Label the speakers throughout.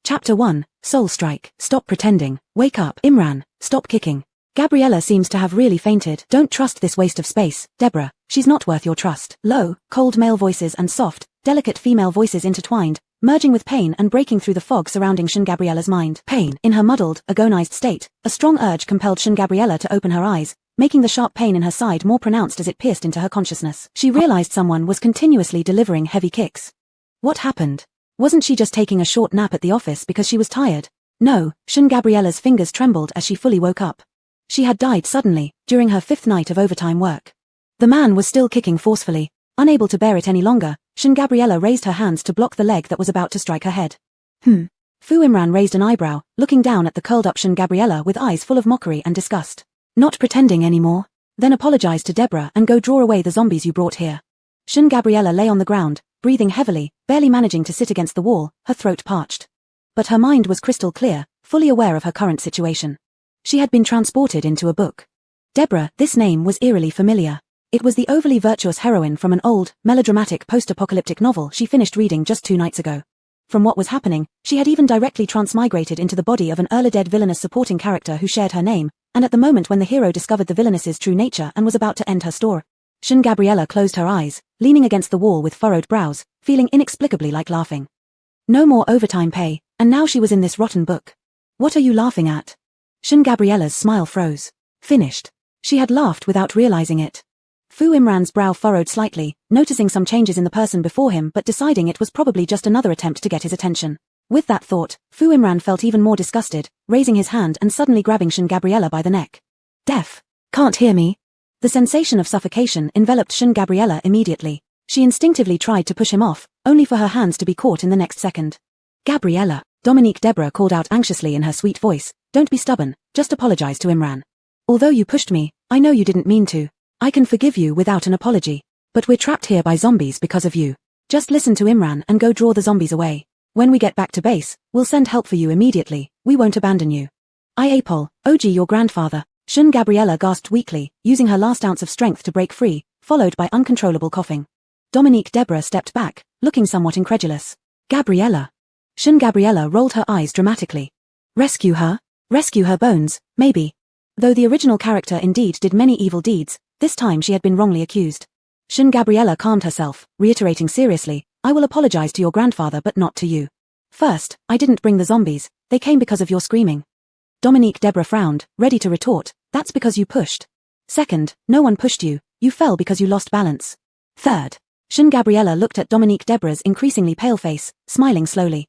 Speaker 1: Chapter 1, Soul Strike. Stop pretending. Wake up. Imran, stop kicking. Gabriella seems to have really fainted. Don't trust this waste of space, Deborah. She's not worth your trust. Low, cold male voices and soft, delicate female voices intertwined, merging with pain and breaking through the fog surrounding Gabriella's mind. Pain. In her muddled, agonized state, a strong urge compelled Gabriella to open her eyes, making the sharp pain in her side more pronounced as it pierced into her consciousness. She realized someone was continuously delivering heavy kicks. What happened? Wasn't she just taking a short nap at the office because she was tired? No, Gabriella's fingers trembled as she fully woke up. She had died suddenly, during her 5th night of overtime work. The man was still kicking forcefully. Unable to bear it any longer, Gabriella raised her hands to block the leg that was about to strike her head. Fu Imran raised an eyebrow, looking down at the curled-up Gabriella with eyes full of mockery and disgust. Not pretending anymore? Then apologize to Deborah and go draw away the zombies you brought here. Gabriella lay on the ground, breathing heavily, barely managing to sit against the wall, her throat parched. But her mind was crystal clear, fully aware of her current situation. She had been transported into a book. Deborah, this name was eerily familiar. It was the overly virtuous heroine from an old, melodramatic post-apocalyptic novel she finished reading just 2 nights ago. From what was happening, she had even directly transmigrated into the body of an early-dead villainous supporting character who shared her name, and at the moment when the hero discovered the villainess's true nature and was about to end her story, Gabriella closed her eyes, leaning against the wall with furrowed brows, feeling inexplicably like laughing. No more overtime pay, and now she was in this rotten book. What are you laughing at? Gabriella's smile froze. Finished. She had laughed without realizing it. Fu Imran's brow furrowed slightly, noticing some changes in the person before him but deciding it was probably just another attempt to get his attention. With that thought, Fu Imran felt even more disgusted, raising his hand and suddenly grabbing Gabriella by the neck. Deaf. Can't hear me? The sensation of suffocation enveloped Gabriella immediately. She instinctively tried to push him off, only for her hands to be caught in the next second. Gabriella, Dominique Deborah called out anxiously in her sweet voice, don't be stubborn, just apologize to Imran. Although you pushed me, I know you didn't mean to. I can forgive you without an apology. But we're trapped here by zombies because of you. Just listen to Imran and go draw the zombies away. When we get back to base, we'll send help for you immediately, we won't abandon you. Apol, OG your grandfather, Gabriella gasped weakly, using her last ounce of strength to break free, followed by uncontrollable coughing. Dominique Deborah stepped back, looking somewhat incredulous. Gabriella. Gabriella rolled her eyes dramatically. Rescue her? Rescue her bones, maybe. Though the original character indeed did many evil deeds, this time she had been wrongly accused. Gabriella calmed herself, reiterating seriously, I will apologize to your grandfather but not to you. First, I didn't bring the zombies, they came because of your screaming. Dominique Deborah frowned, ready to retort, that's because you pushed. Second, no one pushed you, you fell because you lost balance. Third, Gabriella looked at Dominique Deborah's increasingly pale face, smiling slowly.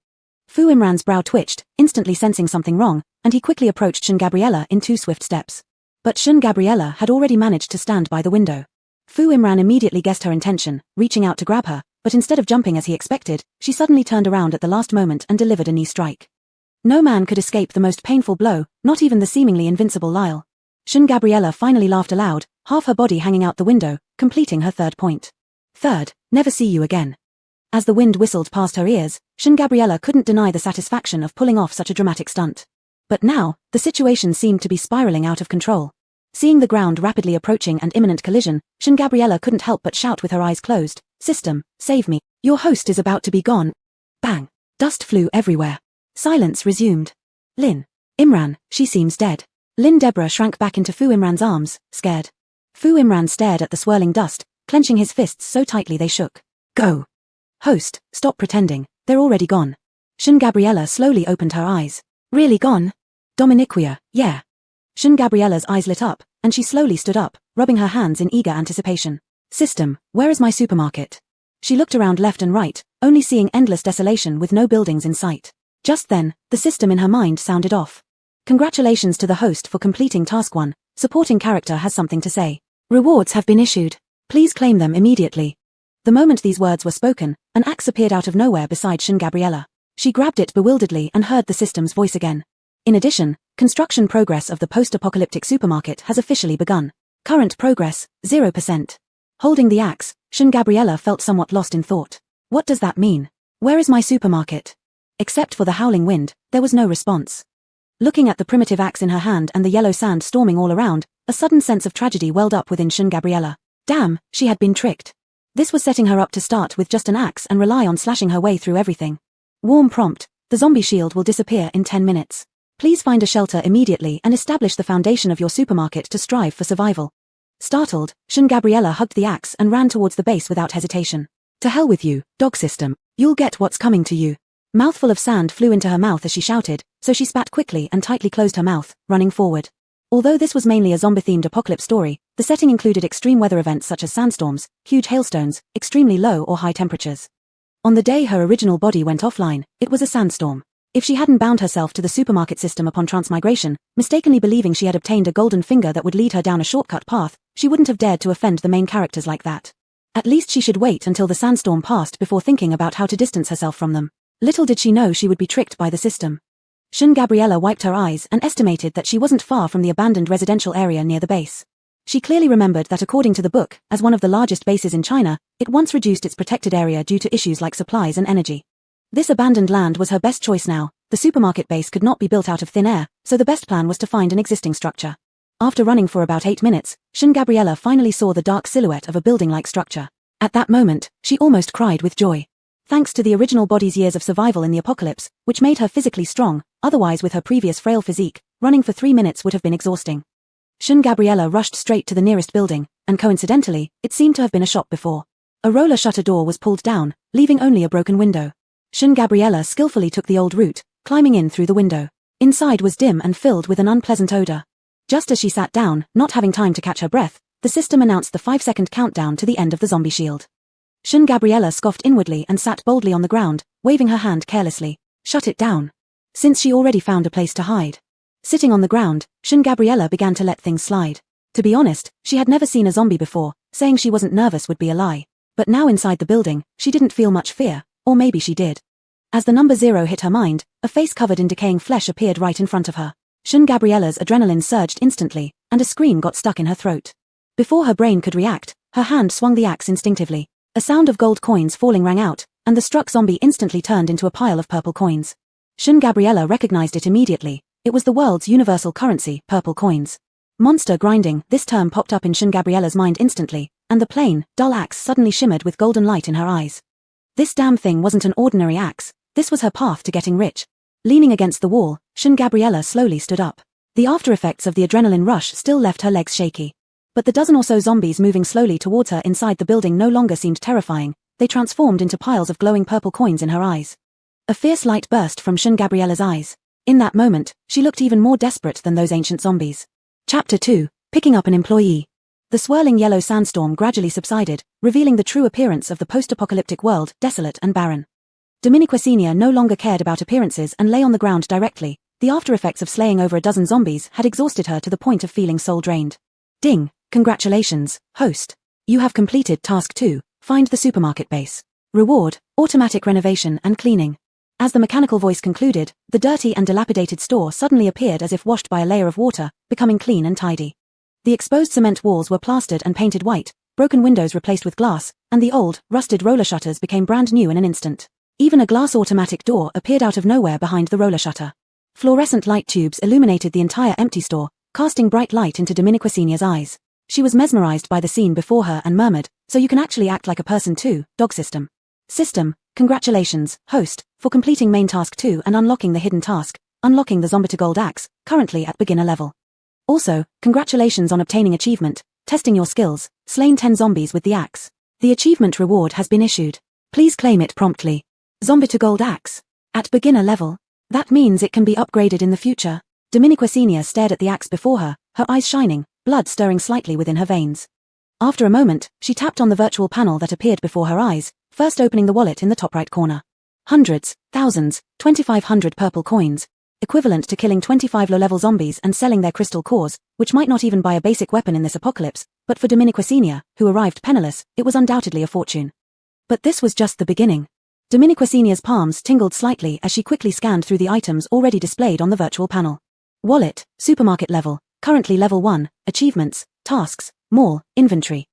Speaker 1: Fu Imran's brow twitched, instantly sensing something wrong, and he quickly approached Gabriella in 2 swift steps. But Gabriella had already managed to stand by the window. Fu Imran immediately guessed her intention, reaching out to grab her, but instead of jumping as he expected, she suddenly turned around at the last moment and delivered a knee strike. No man could escape the most painful blow, not even the seemingly invincible Lyle. Gabriella finally laughed aloud, half her body hanging out the window, completing her 3rd point. Third, never see you again. As the wind whistled past her ears, Gabriella couldn't deny the satisfaction of pulling off such a dramatic stunt. But now, the situation seemed to be spiraling out of control. Seeing the ground rapidly approaching and imminent collision, Gabriella couldn't help but shout with her eyes closed, System, save me, your host is about to be gone. Bang. Dust flew everywhere. Silence resumed. Lynn. Imran, she seems dead. Lynn Deborah shrank back into Fu Imran's arms, scared. Fu Imran stared at the swirling dust, clenching his fists so tightly they shook. Go. Host, stop pretending, they're already gone. Gabriella slowly opened her eyes. Really gone? Dominiquia, yeah. Gabriella's eyes lit up, and she slowly stood up, rubbing her hands in eager anticipation. System, where is my supermarket? She looked around left and right, only seeing endless desolation with no buildings in sight. Just then, the system in her mind sounded off. Congratulations to the host for completing Task 1, supporting character has something to say. Rewards have been issued. Please claim them immediately. The moment these words were spoken, an axe appeared out of nowhere beside Gabriella. She grabbed it bewilderedly and heard the system's voice again. In addition, construction progress of the post-apocalyptic supermarket has officially begun. Current progress, 0%. Holding the axe, Gabriella felt somewhat lost in thought. What does that mean? Where is my supermarket? Except for the howling wind, there was no response. Looking at the primitive axe in her hand and the yellow sand storming all around, a sudden sense of tragedy welled up within Gabriella. Damn, she had been tricked. This was setting her up to start with just an axe and rely on slashing her way through everything. Warm prompt, The zombie shield will disappear in 10 minutes. Please find a shelter immediately and establish the foundation of your supermarket to strive for survival. Startled, Gabriella hugged the axe and ran towards the base without hesitation. To hell with you, dog system. You'll get what's coming to you. Mouthful of sand flew into her mouth as she shouted, so she spat quickly and tightly closed her mouth, running forward. Although this was mainly a zombie-themed apocalypse story, the setting included extreme weather events such as sandstorms, huge hailstones, extremely low or high temperatures. On the day her original body went offline, it was a sandstorm. If she hadn't bound herself to the supermarket system upon transmigration, mistakenly believing she had obtained a golden finger that would lead her down a shortcut path, she wouldn't have dared to offend the main characters like that. At least she should wait until the sandstorm passed before thinking about how to distance herself from them. Little did she know she would be tricked by the system. Gabriella wiped her eyes and estimated that she wasn't far from the abandoned residential area near the base. She clearly remembered that according to the book, as one of the largest bases in China, it once reduced its protected area due to issues like supplies and energy. This abandoned land was her best choice now. The supermarket base could not be built out of thin air, so the best plan was to find an existing structure. After running for about 8 minutes, Gabriella finally saw the dark silhouette of a building-like structure. At that moment, she almost cried with joy. Thanks to the original body's years of survival in the apocalypse, which made her physically strong, otherwise with her previous frail physique, running for 3 minutes would have been exhausting. Gabriella rushed straight to the nearest building, and coincidentally, it seemed to have been a shop before. A roller shutter door was pulled down, leaving only a broken window. Gabriella skillfully took the old route, climbing in through the window. Inside was dim and filled with an unpleasant odor. Just as she sat down, not having time to catch her breath, the system announced the 5-second countdown to the end of the zombie shield. Gabriella scoffed inwardly and sat boldly on the ground, waving her hand carelessly. Shut it down. Since she already found a place to hide. Sitting on the ground, Gabriella began to let things slide. To be honest, she had never seen a zombie before, saying she wasn't nervous would be a lie. But now inside the building, she didn't feel much fear, or maybe she did. As the number 0 hit her mind, a face covered in decaying flesh appeared right in front of her. Gabriella's adrenaline surged instantly, and a scream got stuck in her throat. Before her brain could react, her hand swung the axe instinctively. A sound of gold coins falling rang out, and the struck zombie instantly turned into a pile of purple coins. Gabriella recognized it immediately. It was the world's universal currency, purple coins. Monster grinding, this term popped up in Gabriella's mind instantly, and the plain, dull axe suddenly shimmered with golden light in her eyes. This damn thing wasn't an ordinary axe, this was her path to getting rich. Leaning against the wall, Gabriella slowly stood up. The after-effects of the adrenaline rush still left her legs shaky. But the dozen or so zombies moving slowly towards her inside the building no longer seemed terrifying, they transformed into piles of glowing purple coins in her eyes. A fierce light burst from Gabriella's eyes. In that moment, she looked even more desperate than those ancient zombies. Chapter 2, Picking Up an Employee. The swirling yellow sandstorm gradually subsided, revealing the true appearance of the post-apocalyptic world, desolate and barren. Dominique Senior no longer cared about appearances and lay on the ground directly. The after-effects of slaying over a dozen zombies had exhausted her to the point of feeling soul-drained. Ding! Congratulations, host. You have completed Task 2, Find the Supermarket Base. Reward, Automatic Renovation and Cleaning. As the mechanical voice concluded, the dirty and dilapidated store suddenly appeared as if washed by a layer of water, becoming clean and tidy. The exposed cement walls were plastered and painted white, broken windows replaced with glass, and the old, rusted roller shutters became brand new in an instant. Even a glass automatic door appeared out of nowhere behind the roller shutter. Fluorescent light tubes illuminated the entire empty store, casting bright light into Dominique Senior's eyes. She was mesmerized by the scene before her and murmured, "So you can actually act like a person too, dog system." System, congratulations, host, for completing main task 2 and unlocking the hidden task, unlocking the Zombie to Gold Axe, currently at beginner level. Also, congratulations on obtaining achievement, testing your skills, slain 10 zombies with the axe. The achievement reward has been issued. Please claim it promptly. Zombie to Gold Axe. At beginner level. That means it can be upgraded in the future. Dominique Senior stared at the axe before her, her eyes shining, blood stirring slightly within her veins. After a moment, she tapped on the virtual panel that appeared before her eyes, first opening the wallet in the top right corner. Hundreds, thousands, 2,500 purple coins, equivalent to killing 25 low-level zombies and selling their crystal cores, which might not even buy a basic weapon in this apocalypse, but for Dominique Senior, who arrived penniless, it was undoubtedly a fortune. But this was just the beginning. Dominique Senior's palms tingled slightly as she quickly scanned through the items already displayed on the virtual panel. Wallet, supermarket level, currently level 1, achievements, tasks, mall, inventory.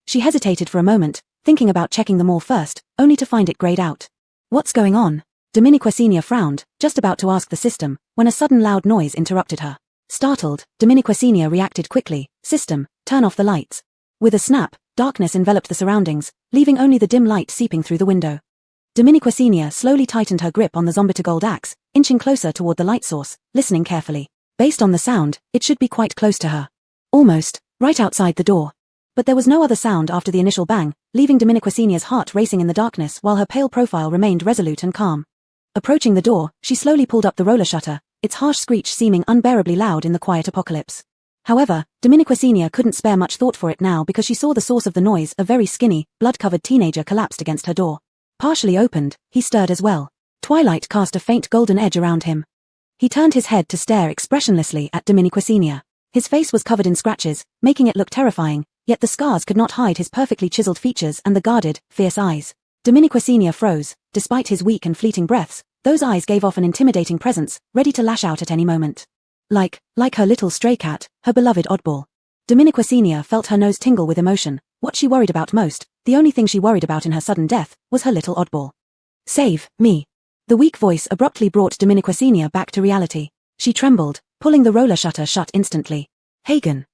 Speaker 1: She hesitated for a moment, thinking about checking them all first, only to find it grayed out. What's going on? Dominique Senior frowned, just about to ask the system, when a sudden loud noise interrupted her. Startled, Dominique Senior reacted quickly. System, turn off the lights. With a snap, darkness enveloped the surroundings, leaving only the dim light seeping through the window. Dominica Senior slowly tightened her grip on the zombie gold axe, inching closer toward the light source, listening carefully. Based on the sound, it should be quite close to her. Almost, right outside the door. But there was no other sound after the initial bang, leaving Dominica Senior's heart racing in the darkness while her pale profile remained resolute and calm. Approaching the door, she slowly pulled up the roller shutter, its harsh screech seeming unbearably loud in the quiet apocalypse. However, Dominica Senior couldn't spare much thought for it now because she saw the source of the noise, a very skinny, blood-covered teenager collapsed against her door. Partially opened, he stirred as well. Twilight cast a faint golden edge around him. He turned his head to stare expressionlessly at Dominica Senior. His face was covered in scratches, making it look terrifying, yet the scars could not hide his perfectly chiseled features and the guarded, fierce eyes. Dominica Senior froze. Despite his weak and fleeting breaths, those eyes gave off an intimidating presence, ready to lash out at any moment. Like her little stray cat, her beloved oddball. Dominica Senior felt her nose tingle with emotion. What she worried about most, the only thing she worried about in her sudden death, was her little oddball. Save me. The weak voice abruptly brought Dominica Senior back to reality. She trembled, pulling the roller shutter shut instantly. Hagen.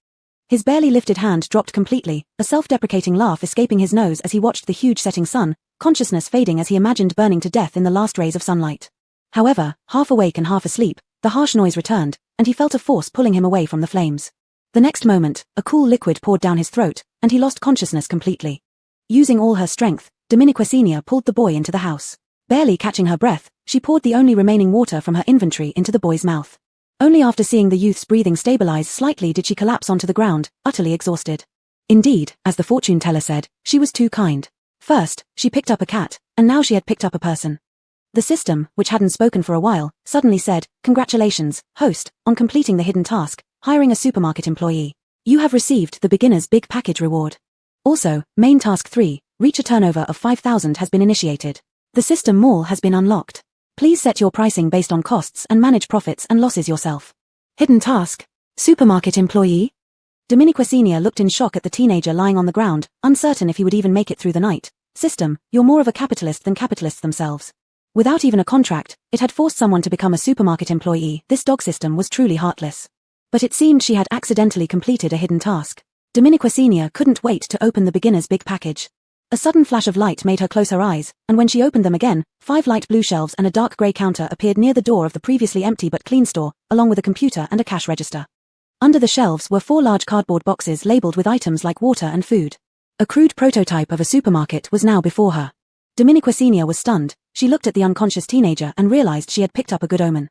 Speaker 1: His barely lifted hand dropped completely, a self-deprecating laugh escaping his nose as he watched the huge setting sun, consciousness fading as he imagined burning to death in the last rays of sunlight. However, half awake and half asleep, the harsh noise returned, and he felt a force pulling him away from the flames. The next moment, a cool liquid poured down his throat, and he lost consciousness completely. Using all her strength, Dominica Senior pulled the boy into the house. Barely catching her breath, she poured the only remaining water from her inventory into the boy's mouth. Only after seeing the youth's breathing stabilize slightly did she collapse onto the ground, utterly exhausted. Indeed, as the fortune teller said, she was too kind. First, she picked up a cat, and now she had picked up a person. The system, which hadn't spoken for a while, suddenly said, "Congratulations, host, on completing the hidden task, hiring a supermarket employee. You have received the beginner's big package reward. Also, main task 3, reach a turnover of 5,000 has been initiated. The system mall has been unlocked. Please set your pricing based on costs and manage profits and losses yourself." Hidden task? Supermarket employee? Dominica Senior looked in shock at the teenager lying on the ground, uncertain if he would even make it through the night. System, you're more of a capitalist than capitalists themselves. Without even a contract, it had forced someone to become a supermarket employee. This dog system was truly heartless. But it seemed she had accidentally completed a hidden task. Dominica Senior couldn't wait to open the beginner's big package. A sudden flash of light made her close her eyes, and when she opened them again, 5 light blue shelves and a dark grey counter appeared near the door of the previously empty but clean store, along with a computer and a cash register. Under the shelves were 4 large cardboard boxes labeled with items like water and food. A crude prototype of a supermarket was now before her. Dominica Senior was stunned. She looked at the unconscious teenager and realized she had picked up a good omen.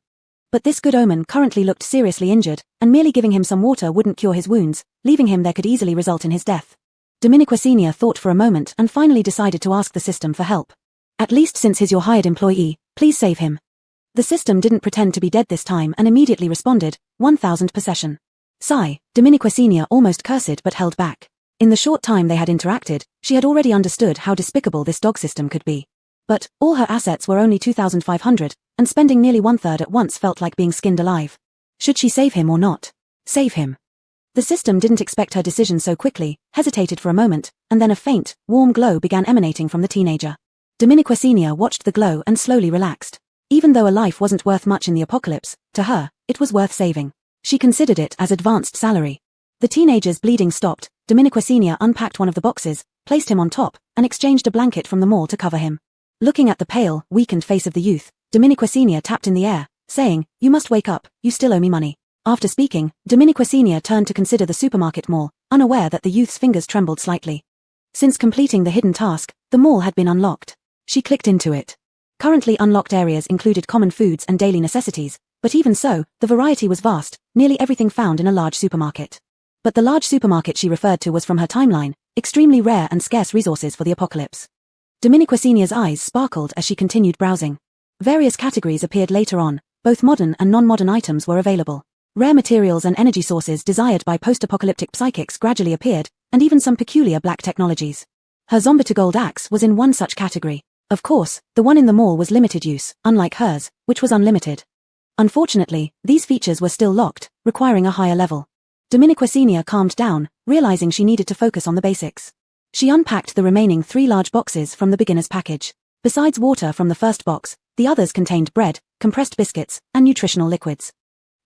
Speaker 1: But this good omen currently looked seriously injured, and merely giving him some water wouldn't cure his wounds, leaving him there could easily result in his death. Dominica Senior thought for a moment and finally decided to ask the system for help. At least since he's your hired employee, please save him. The system didn't pretend to be dead this time and immediately responded, 1,000 per session. Sigh, Dominica Senior almost cursed but held back. In the short time they had interacted, she had already understood how despicable this dog system could be. But, all her assets were only 2,500, and spending nearly 1/3 at once felt like being skinned alive. Should she save him or not? Save him. The system didn't expect her decision so quickly, hesitated for a moment, and then a faint, warm glow began emanating from the teenager. Dominica Senior watched the glow and slowly relaxed. Even though a life wasn't worth much in the apocalypse, to her, it was worth saving. She considered it as advanced salary. The teenager's bleeding stopped. Dominica Senior unpacked one of the boxes, placed him on top, and exchanged a blanket from the mall to cover him. Looking at the pale, weakened face of the youth, Dominica Senior tapped in the air, saying, "You must wake up, you still owe me money." After speaking, Dominica Senior turned to consider the supermarket mall, unaware that the youth's fingers trembled slightly. Since completing the hidden task, the mall had been unlocked. She clicked into it. Currently unlocked areas included common foods and daily necessities, but even so, the variety was vast, nearly everything found in a large supermarket. But the large supermarket she referred to was from her timeline, extremely rare and scarce resources for the apocalypse. Dominica Senior's eyes sparkled as she continued browsing. Various categories appeared later on, both modern and non-modern items were available. Rare materials and energy sources desired by post-apocalyptic psychics gradually appeared, and even some peculiar black technologies. Her zombie-to-gold axe was in one such category. Of course, the one in the mall was limited use, unlike hers, which was unlimited. Unfortunately, these features were still locked, requiring a higher level. Dominica Senior calmed down, realizing she needed to focus on the basics. She unpacked the remaining 3 large boxes from the beginner's package. Besides water from the first box, the others contained bread, compressed biscuits, and nutritional liquids.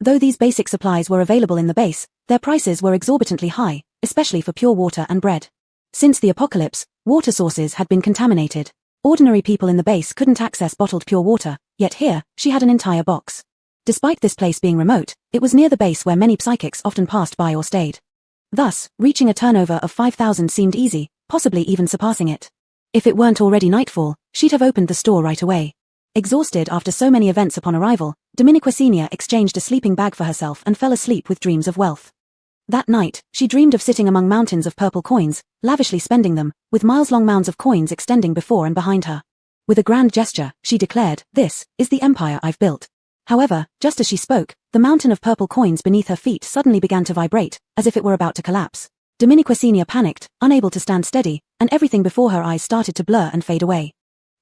Speaker 1: Though these basic supplies were available in the base, their prices were exorbitantly high, especially for pure water and bread. Since the apocalypse, water sources had been contaminated. Ordinary people in the base couldn't access bottled pure water, yet here, she had an entire box. Despite this place being remote, it was near the base where many psychics often passed by or stayed. Thus, reaching a turnover of 5,000 seemed easy, possibly even surpassing it. If it weren't already nightfall, she'd have opened the store right away. Exhausted after so many events upon arrival, Dominiquesenia exchanged a sleeping bag for herself and fell asleep with dreams of wealth. That night, she dreamed of sitting among mountains of purple coins, lavishly spending them, with miles-long mounds of coins extending before and behind her. With a grand gesture, she declared, "This is the empire I've built." However, just as she spoke, the mountain of purple coins beneath her feet suddenly began to vibrate, as if it were about to collapse. Dominiquesenia panicked, unable to stand steady, and everything before her eyes started to blur and fade away.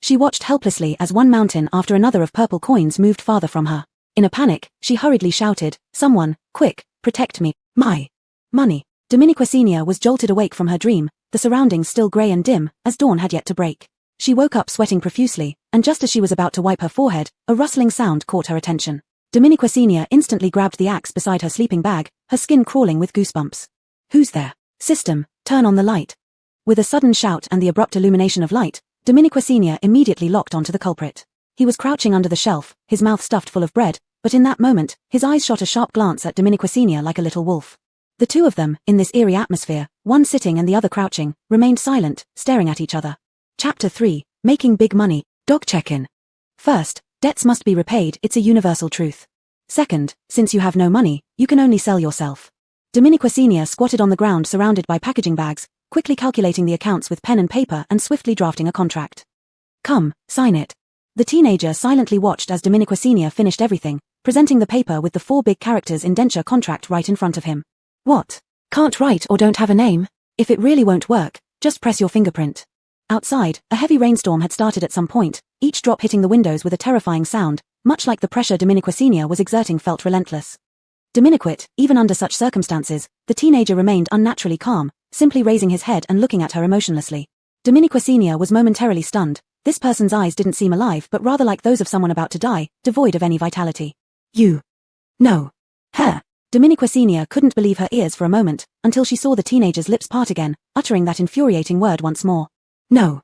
Speaker 1: She watched helplessly as one mountain after another of purple coins moved farther from her. In a panic, she hurriedly shouted, "Someone, quick, protect me, my money." Dominiquesenia was jolted awake from her dream, the surroundings still grey and dim, as dawn had yet to break. She woke up sweating profusely, and just as she was about to wipe her forehead, a rustling sound caught her attention. Dominiquesenia instantly grabbed the axe beside her sleeping bag, her skin crawling with goosebumps. "Who's there? System, turn on the light." With a sudden shout and the abrupt illumination of light, Dominiquesenia immediately locked onto the culprit. He was crouching under the shelf, his mouth stuffed full of bread, but in that moment, his eyes shot a sharp glance at Dominiquesenia like a little wolf. The two of them, in this eerie atmosphere, one sitting and the other crouching, remained silent, staring at each other. Chapter 3, Making Big Money, Dog Check-In. First, debts must be repaid, it's a universal truth. Second, since you have no money, you can only sell yourself. Dominiquesenia squatted on the ground surrounded by packaging bags, quickly calculating the accounts with pen and paper and swiftly drafting a contract. "Come, sign it." The teenager silently watched as Dominiquesenia finished everything, presenting the paper with the 4 big characters indenture contract right in front of him. "What? Can't write or don't have a name? If it really won't work, just press your fingerprint." Outside, a heavy rainstorm had started at some point, each drop hitting the windows with a terrifying sound, much like the pressure Dominiquesenia was exerting felt relentless. Dominiquet, even under such circumstances, the teenager remained unnaturally calm, simply raising his head and looking at her emotionlessly. Dominiquesenia was momentarily stunned. This person's eyes didn't seem alive but rather like those of someone about to die, devoid of any vitality. "You. No. Her." Dominiquesenia couldn't believe her ears for a moment, until she saw the teenager's lips part again, uttering that infuriating word once more. "No.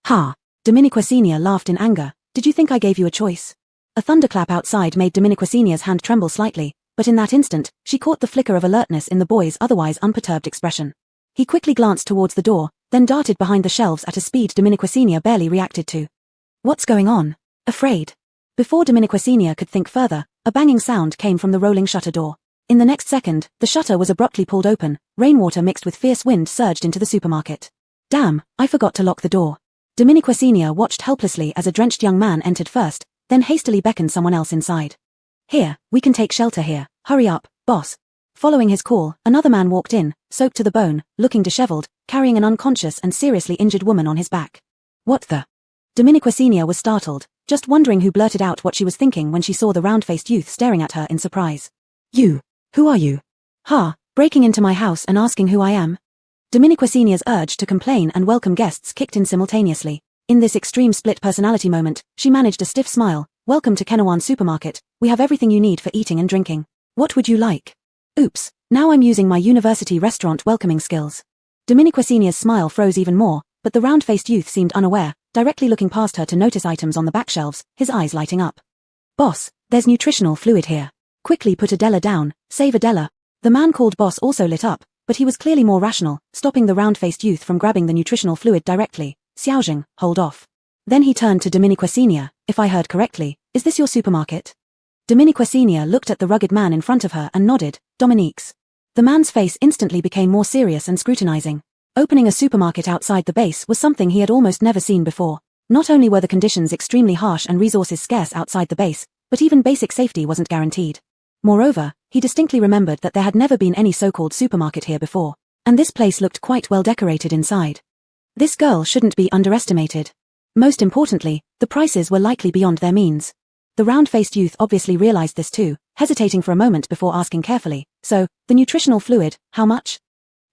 Speaker 1: Ha." Dominiquesenia laughed in anger. "Did you think I gave you a choice?" A thunderclap outside made Dominiquesenia's hand tremble slightly, but in that instant, she caught the flicker of alertness in the boy's otherwise unperturbed expression. He quickly glanced towards the door, then darted behind the shelves at a speed Dominiquesenia barely reacted to. "What's going on? Afraid?" Before Dominiquesenia could think further, a banging sound came from the rolling shutter door. In the next second, the shutter was abruptly pulled open, rainwater mixed with fierce wind surged into the supermarket. "Damn, I forgot to lock the door." Dominiquesenia watched helplessly as a drenched young man entered first, then hastily beckoned someone else inside. "Here, we can take shelter here, hurry up, boss." Following his call, another man walked in, soaked to the bone, looking disheveled, carrying an unconscious and seriously injured woman on his back. "What the?" Dominiquesenia was startled, just wondering who blurted out what she was thinking when she saw the round-faced youth staring at her in surprise. "You, who are you?" "Ha, breaking into my house and asking who I am?" Dominiquesenia's urge to complain and welcome guests kicked in simultaneously. In this extreme split personality moment, she managed a stiff smile. "Welcome to Kenawan Supermarket, we have everything you need for eating and drinking. What would you like?" "Oops, now I'm using my university restaurant welcoming skills." Dominiquesenia's smile froze even more, but the round-faced youth seemed unaware, directly looking past her to notice items on the back shelves, his eyes lighting up. "Boss, there's nutritional fluid here. Quickly put Adela down, save Adela." The man called Boss also lit up, but he was clearly more rational, stopping the round-faced youth from grabbing the nutritional fluid directly. "Xiaojing, hold off." Then he turned to Dominiquesenia. "If I heard correctly, is this your supermarket?" Dominiquesenia looked at the rugged man in front of her and nodded. "Dominique's." The man's face instantly became more serious and scrutinizing. Opening a supermarket outside the base was something he had almost never seen before. Not only were the conditions extremely harsh and resources scarce outside the base, but even basic safety wasn't guaranteed. Moreover, he distinctly remembered that there had never been any so-called supermarket here before, and this place looked quite well decorated inside. This girl shouldn't be underestimated. Most importantly, the prices were likely beyond their means. The round-faced youth obviously realized this too, hesitating for a moment before asking carefully, "So, the nutritional fluid, how much?"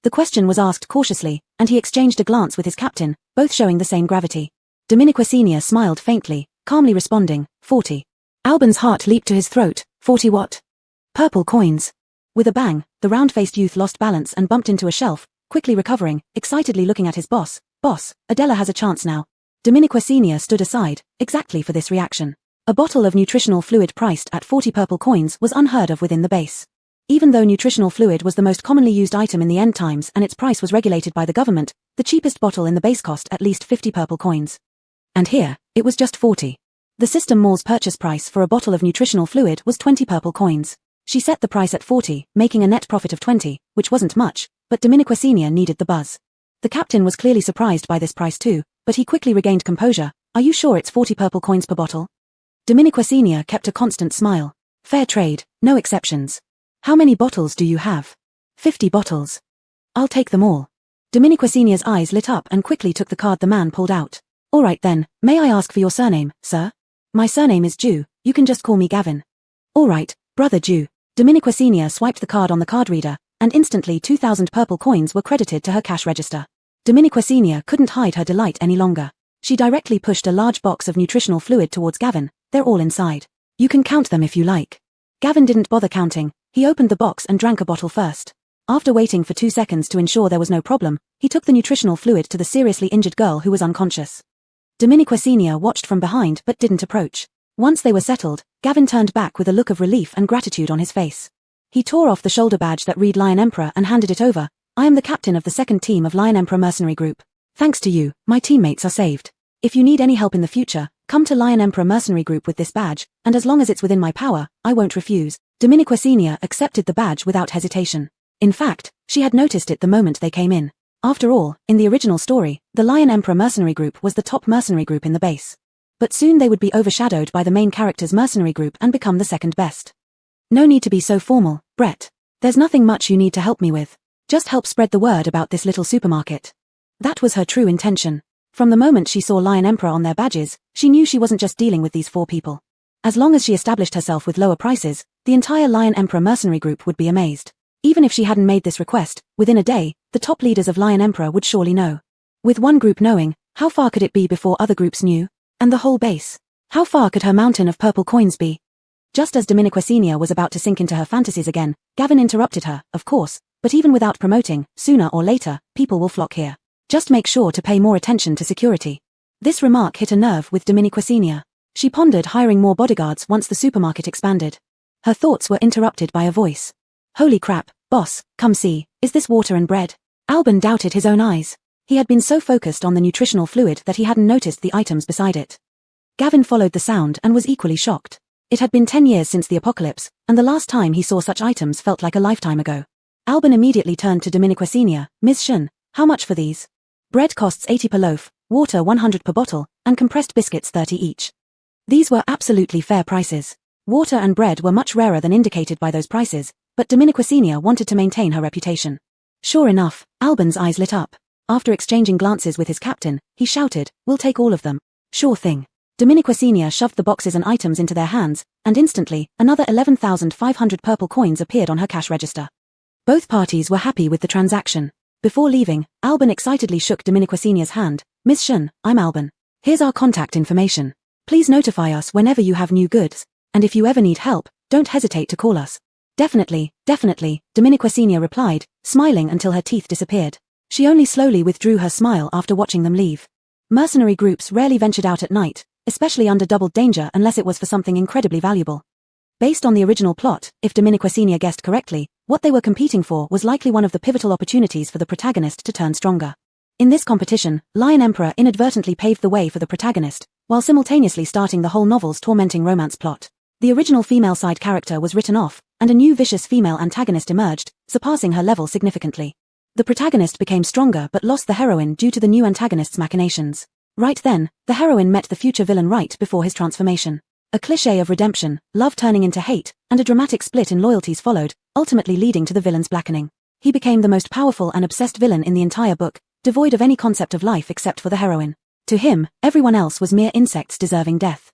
Speaker 1: The question was asked cautiously, and he exchanged a glance with his captain, both showing the same gravity. Dominiquesenia smiled faintly, calmly responding, 40. Alban's heart leaped to his throat. 40 what? Purple coins. With a bang, the round-faced youth lost balance and bumped into a shelf, quickly recovering, excitedly looking at his boss. "Boss, Adela has a chance now." Dominiqua Senior stood aside, exactly for this reaction. A bottle of nutritional fluid priced at 40 purple coins was unheard of within the base. Even though nutritional fluid was the most commonly used item in the end times and its price was regulated by the government, the cheapest bottle in the base cost at least 50 purple coins. And here, it was just 40. The system mall's purchase price for a bottle of nutritional fluid was 20 purple coins. She set the price at 40, making a net profit of 20, which wasn't much, but Dominiqua Senior needed the buzz. The captain was clearly surprised by this price too, but he quickly regained composure. Are you sure it's 40 purple coins per bottle? Dominiqua Senior kept a constant smile. Fair trade, no exceptions. How many bottles do you have? 50 bottles. I'll take them all. Dominiqua Senior's eyes lit up and quickly took the card the man pulled out. All right then, may I ask for your surname, sir? My surname is Jew, you can just call me Gavin. All right, brother Jew. Dominiqua Senior swiped the card on the card reader, and instantly 2,000 purple coins were credited to her cash register. Dominiqua Senior couldn't hide her delight any longer. She directly pushed a large box of nutritional fluid towards Gavin. They're all inside. You can count them if you like. Gavin didn't bother counting. He opened the box and drank a bottle first. After waiting for 2 seconds to ensure there was no problem, he took the nutritional fluid to the seriously injured girl who was unconscious. Dominiqua Senior watched from behind but didn't approach. Once they were settled, Gavin turned back with a look of relief and gratitude on his face. He tore off the shoulder badge that read Lion Emperor and handed it over. I am the captain of the second team of Lion Emperor Mercenary Group. Thanks to you, my teammates are saved. If you need any help in the future, come to Lion Emperor Mercenary Group with this badge, and as long as it's within my power, I won't refuse. Dominiqua Senior accepted the badge without hesitation. In fact, she had noticed it the moment they came in. After all, in the original story, the Lion Emperor Mercenary Group was the top mercenary group in the base. But soon they would be overshadowed by the main character's mercenary group and become the second best. No need to be so formal, Brett. There's nothing much you need to help me with. Just help spread the word about this little supermarket. That was her true intention. From the moment she saw Lion Emperor on their badges, she knew she wasn't just dealing with these 4 people. As long as she established herself with lower prices, the entire Lion Emperor mercenary group would be amazed. Even if she hadn't made this request, within a day, the top leaders of Lion Emperor would surely know. With one group knowing, how far could it be before other groups knew? And the whole base. How far could her mountain of purple coins be? Just as Dominiqua Senior was about to sink into her fantasies again, Gavin interrupted her, of course, but even without promoting, sooner or later, people will flock here. Just make sure to pay more attention to security. This remark hit a nerve with Dominiqua Senior. She pondered hiring more bodyguards once the supermarket expanded. Her thoughts were interrupted by a voice. Holy crap, boss, come see, is this water and bread? Alban doubted his own eyes. He had been so focused on the nutritional fluid that he hadn't noticed the items beside it. Gavin followed the sound and was equally shocked. It had been 10 years since the apocalypse, and the last time he saw such items felt like a lifetime ago. Alban immediately turned to Dominiqua Senior. Ms. Shun, how much for these? Bread costs 80 per loaf, water 100 per bottle, and compressed biscuits 30 each. These were absolutely fair prices. Water and bread were much rarer than indicated by those prices, but Dominiqua Senior wanted to maintain her reputation. Sure enough, Alban's eyes lit up. After exchanging glances with his captain, he shouted, we'll take all of them. Sure thing. Dominiqua Senior shoved the boxes and items into their hands, and instantly, another 11,500 purple coins appeared on her cash register. Both parties were happy with the transaction. Before leaving, Alban excitedly shook Dominiqua Senior's hand. Ms. Shun, I'm Alban. Here's our contact information. Please notify us whenever you have new goods, and if you ever need help, don't hesitate to call us. Definitely, Dominiqua Senior replied, smiling until her teeth disappeared. She only slowly withdrew her smile after watching them leave. Mercenary groups rarely ventured out at night, especially under doubled danger unless it was for something incredibly valuable. Based on the original plot, if Dominiqua Senior guessed correctly, what they were competing for was likely one of the pivotal opportunities for the protagonist to turn stronger. In this competition, Lion Emperor inadvertently paved the way for the protagonist, while simultaneously starting the whole novel's tormenting romance plot. The original female side character was written off, and a new vicious female antagonist emerged, surpassing her level significantly. The protagonist became stronger but lost the heroine due to the new antagonist's machinations. Right then, the heroine met the future villain right before his transformation. A cliché of redemption, love turning into hate, and a dramatic split in loyalties followed, ultimately leading to the villain's blackening. He became the most powerful and obsessed villain in the entire book, devoid of any concept of life except for the heroine. To him, everyone else was mere insects deserving death.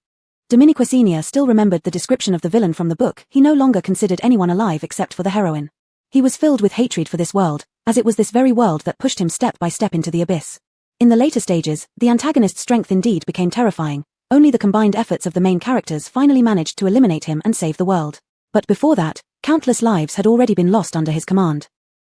Speaker 1: Dominiqua Senior still remembered the description of the villain from the book. He no longer considered anyone alive except for the heroine. He was filled with hatred for this world, as it was this very world that pushed him step by step into the abyss. In the later stages, the antagonist's strength indeed became terrifying. Only the combined efforts of the main characters finally managed to eliminate him and save the world. But before that, countless lives had already been lost under his command.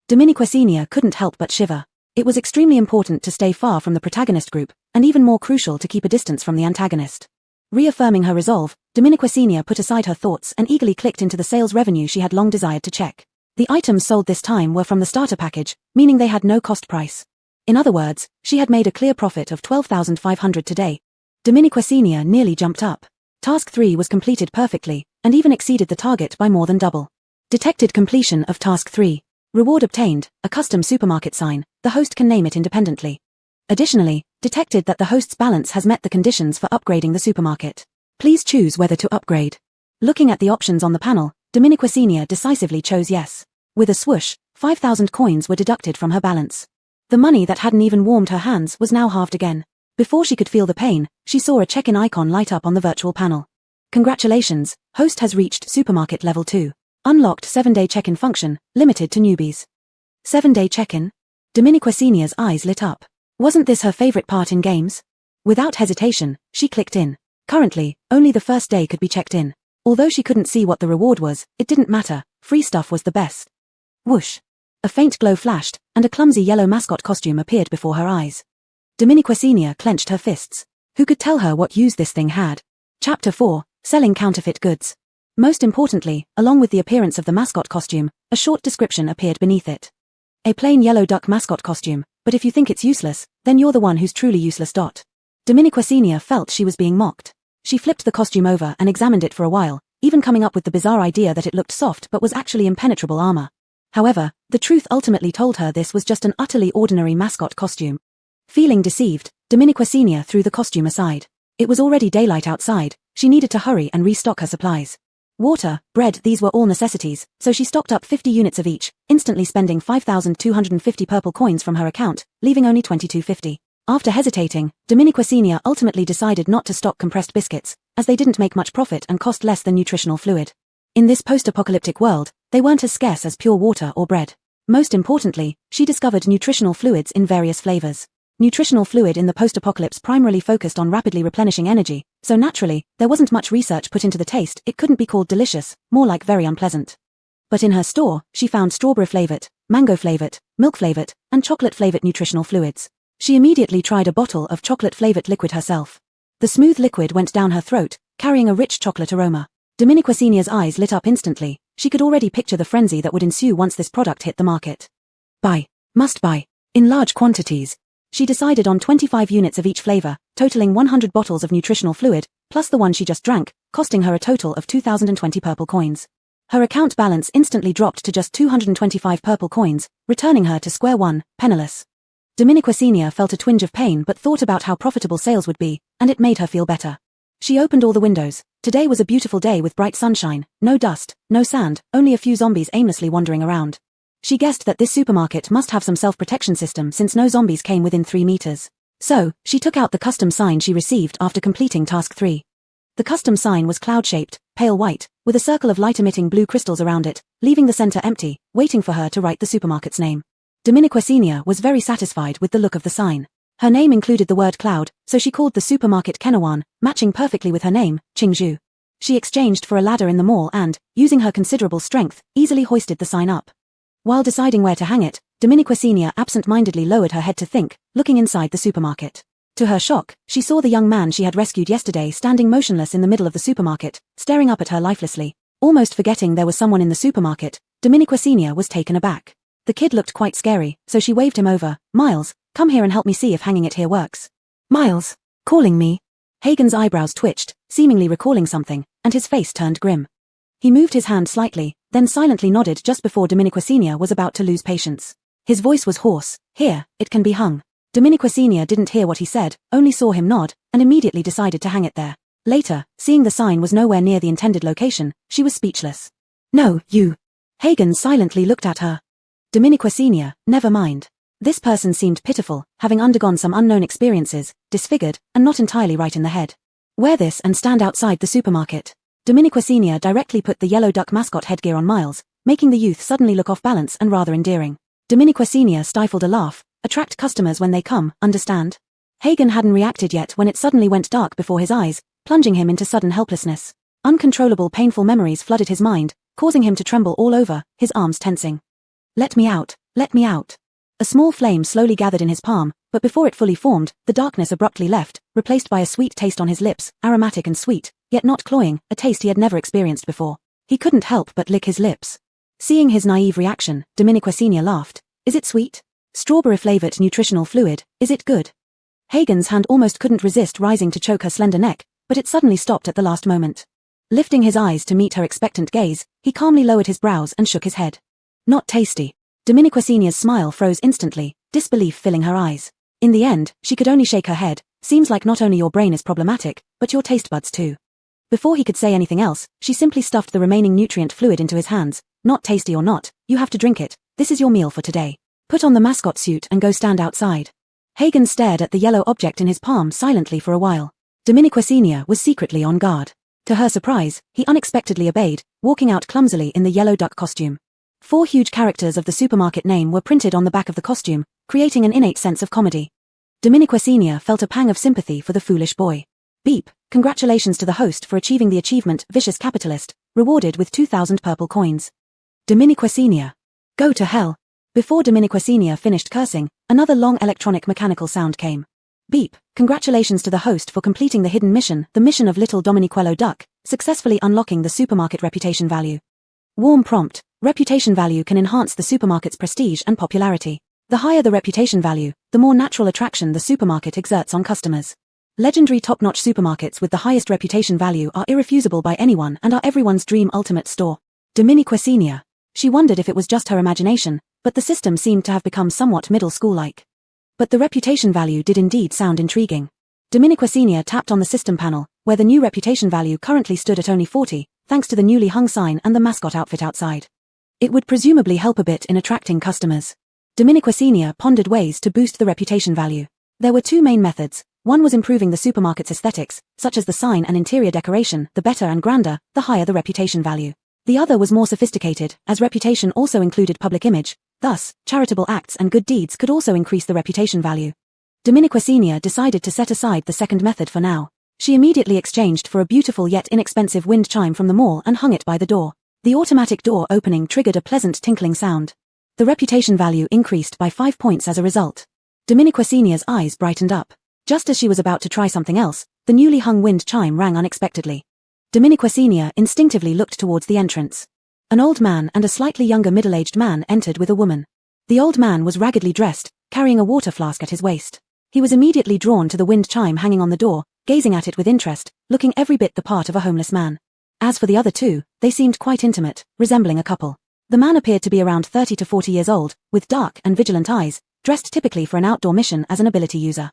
Speaker 1: Dominiqua Senior couldn't help but shiver. It was extremely important to stay far from the protagonist group, and even more crucial to keep a distance from the antagonist. Reaffirming her resolve, Dominiqua Senior put aside her thoughts and eagerly clicked into the sales revenue she had long desired to check. The items sold this time were from the starter package, meaning they had no cost price. In other words, she had made a clear profit of $12,500 today. Dominiqua Senior nearly jumped up. Task 3 was completed perfectly, and even exceeded the target by more than double. Detected completion of Task 3. Reward obtained, a custom supermarket sign, the host can name it independently. Additionally, detected that the host's balance has met the conditions for upgrading the supermarket. Please choose whether to upgrade. Looking at the options on the panel, Dominiqua Senior decisively chose yes. With a swoosh, 5,000 coins were deducted from her balance. The money that hadn't even warmed her hands was now halved again. Before she could feel the pain, she saw a check-in icon light up on the virtual panel. Congratulations, host has reached supermarket level 2. Unlocked 7-day check-in function, limited to newbies. 7-day check-in? Dominiqua Senior's eyes lit up. Wasn't this her favorite part in games? Without hesitation, she clicked in. Currently, only the first day could be checked in. Although she couldn't see what the reward was, it didn't matter, free stuff was the best. Whoosh. A faint glow flashed, and a clumsy yellow mascot costume appeared before her eyes. Dominiqua Senior clenched her fists. Who could tell her what use this thing had? Chapter 4, Selling Counterfeit Goods. Most importantly, along with the appearance of the mascot costume, a short description appeared beneath it. A plain yellow duck mascot costume, but if you think it's useless, then you're the one who's truly useless. Dominiqua Senior felt she was being mocked. She flipped the costume over and examined it for a while, even coming up with the bizarre idea that it looked soft but was actually impenetrable armor. However, the truth ultimately told her this was just an utterly ordinary mascot costume. Feeling deceived, Dominiqua Senior threw the costume aside. It was already daylight outside, she needed to hurry and restock her supplies. Water, bread, these were all necessities, so she stocked up 50 units of each, instantly spending 5,250 purple coins from her account, leaving only 2,250. After hesitating, Dominiqua Senior ultimately decided not to stock compressed biscuits, as they didn't make much profit and cost less than nutritional fluid. In this post-apocalyptic world, they weren't as scarce as pure water or bread. Most importantly, she discovered nutritional fluids in various flavors. Nutritional fluid in the post-apocalypse primarily focused on rapidly replenishing energy, so naturally, there wasn't much research put into the taste. It couldn't be called delicious, more like very unpleasant. But in her store, she found strawberry-flavored, mango-flavored, milk-flavored, and chocolate-flavored nutritional fluids. She immediately tried a bottle of chocolate-flavored liquid herself. The smooth liquid went down her throat, carrying a rich chocolate aroma. Dominiqua Senior's eyes lit up instantly. She could already picture the frenzy that would ensue once this product hit the market. Buy. Must buy. In large quantities. She decided on 25 units of each flavor, totaling 100 bottles of nutritional fluid, plus the one she just drank, costing her a total of 2,020 purple coins. Her account balance instantly dropped to just 225 purple coins, returning her to square one, penniless. Dominiqua Senior felt a twinge of pain but thought about how profitable sales would be, and it made her feel better. She opened all the windows. Today was a beautiful day with bright sunshine, no dust, no sand, only a few zombies aimlessly wandering around. She guessed that this supermarket must have some self-protection system since no zombies came within 3 meters. So, she took out the custom sign she received after completing Task 3. The custom sign was cloud-shaped, pale white, with a circle of light-emitting blue crystals around it, leaving the center empty, waiting for her to write the supermarket's name. Dominiqua Senior was very satisfied with the look of the sign. Her name included the word cloud, so she called the supermarket Kenawan, matching perfectly with her name, Qingzhu. She exchanged for a ladder in the mall and, using her considerable strength, easily hoisted the sign up. While deciding where to hang it, Dominiqua Senior absent-mindedly lowered her head to think, looking inside the supermarket. To her shock, she saw the young man she had rescued yesterday standing motionless in the middle of the supermarket, staring up at her lifelessly. Almost forgetting there was someone in the supermarket, Dominiqua Senior was taken aback. The kid looked quite scary, so she waved him over. Miles, come here and help me see if hanging it here works. Miles, calling me? Hagen's eyebrows twitched, seemingly recalling something, and his face turned grim. He moved his hand slightly, then silently nodded just before Dominiqua Senior was about to lose patience. His voice was hoarse. Here, it can be hung. Dominiqua Senior didn't hear what he said, only saw him nod, and immediately decided to hang it there. Later, seeing the sign was nowhere near the intended location, she was speechless. No, you. Hagen silently looked at her. Dominiqua Senior, never mind. This person seemed pitiful, having undergone some unknown experiences, disfigured, and not entirely right in the head. Wear this and stand outside the supermarket. Dominiqua Senior directly put the yellow duck mascot headgear on Miles, making the youth suddenly look off balance and rather endearing. Dominiqua Senior stifled a laugh. Attract customers when they come, understand? Hagen hadn't reacted yet when it suddenly went dark before his eyes, plunging him into sudden helplessness. Uncontrollable painful memories flooded his mind, causing him to tremble all over, his arms tensing. Let me out, let me out. A small flame slowly gathered in his palm, But before it fully formed, the darkness abruptly left, replaced by a sweet taste on his lips, aromatic and sweet, yet not cloying, a taste he had never experienced before. He couldn't help but lick his lips. Seeing his naive reaction, Dominique Senior laughed. Is it sweet? Strawberry-flavored nutritional fluid, is it good? Hagen's hand almost couldn't resist rising to choke her slender neck, but it suddenly stopped at the last moment. Lifting his eyes to meet her expectant gaze, he calmly lowered his brows and shook his head. Not tasty. Dominique Senior's smile froze instantly, disbelief filling her eyes. In the end, she could only shake her head. Seems like not only your brain is problematic, but your taste buds too. Before he could say anything else, she simply stuffed the remaining nutrient fluid into his hands. Not tasty or not, you have to drink it. This is your meal for today. Put on the mascot suit and go stand outside. Hagen stared at the yellow object in his palm silently for a while. Dominique Senior was secretly on guard. To her surprise, he unexpectedly obeyed, walking out clumsily in the yellow duck costume. 4 huge characters of the supermarket name were printed on the back of the costume, creating an innate sense of comedy. Dominique Senior felt a pang of sympathy for the foolish boy. Beep, congratulations to the host for achieving the achievement Vicious Capitalist, rewarded with 2,000 purple coins. Dominique Senior. Go to hell. Before Dominique Senior finished cursing, another long electronic mechanical sound came. Beep, congratulations to the host for completing the hidden mission, the mission of Little Dominiquello Duck, successfully unlocking the supermarket reputation value. Warm prompt, reputation value can enhance the supermarket's prestige and popularity. The higher the reputation value, the more natural attraction the supermarket exerts on customers. Legendary top-notch supermarkets with the highest reputation value are irrefusable by anyone and are everyone's dream ultimate store. Dominique Senior. She wondered if it was just her imagination, but the system seemed to have become somewhat middle school-like. But the reputation value did indeed sound intriguing. Dominique Senior tapped on the system panel, where the new reputation value currently stood at only 40, thanks to the newly hung sign and the mascot outfit outside. It would presumably help a bit in attracting customers. Dominique Senior pondered ways to boost the reputation value. There were 2 main methods. One was improving the supermarket's aesthetics, such as the sign and interior decoration. The better and grander, the higher the reputation value. The other was more sophisticated, as reputation also included public image. Thus, charitable acts and good deeds could also increase the reputation value. Dominique Senior decided to set aside the second method for now. She immediately exchanged for a beautiful yet inexpensive wind chime from the mall and hung it by the door. The automatic door opening triggered a pleasant tinkling sound. The reputation value increased by 5 points as a result. Dominique Senior's eyes brightened up. Just as she was about to try something else, the newly hung wind chime rang unexpectedly. Dominique Senior instinctively looked towards the entrance. An old man and a slightly younger middle-aged man entered with a woman. The old man was raggedly dressed, carrying a water flask at his waist. He was immediately drawn to the wind chime hanging on the door, gazing at it with interest, looking every bit the part of a homeless man. As for the other 2, they seemed quite intimate, resembling a couple. The man appeared to be around 30 to 40 years old, with dark and vigilant eyes, dressed typically for an outdoor mission as an ability user.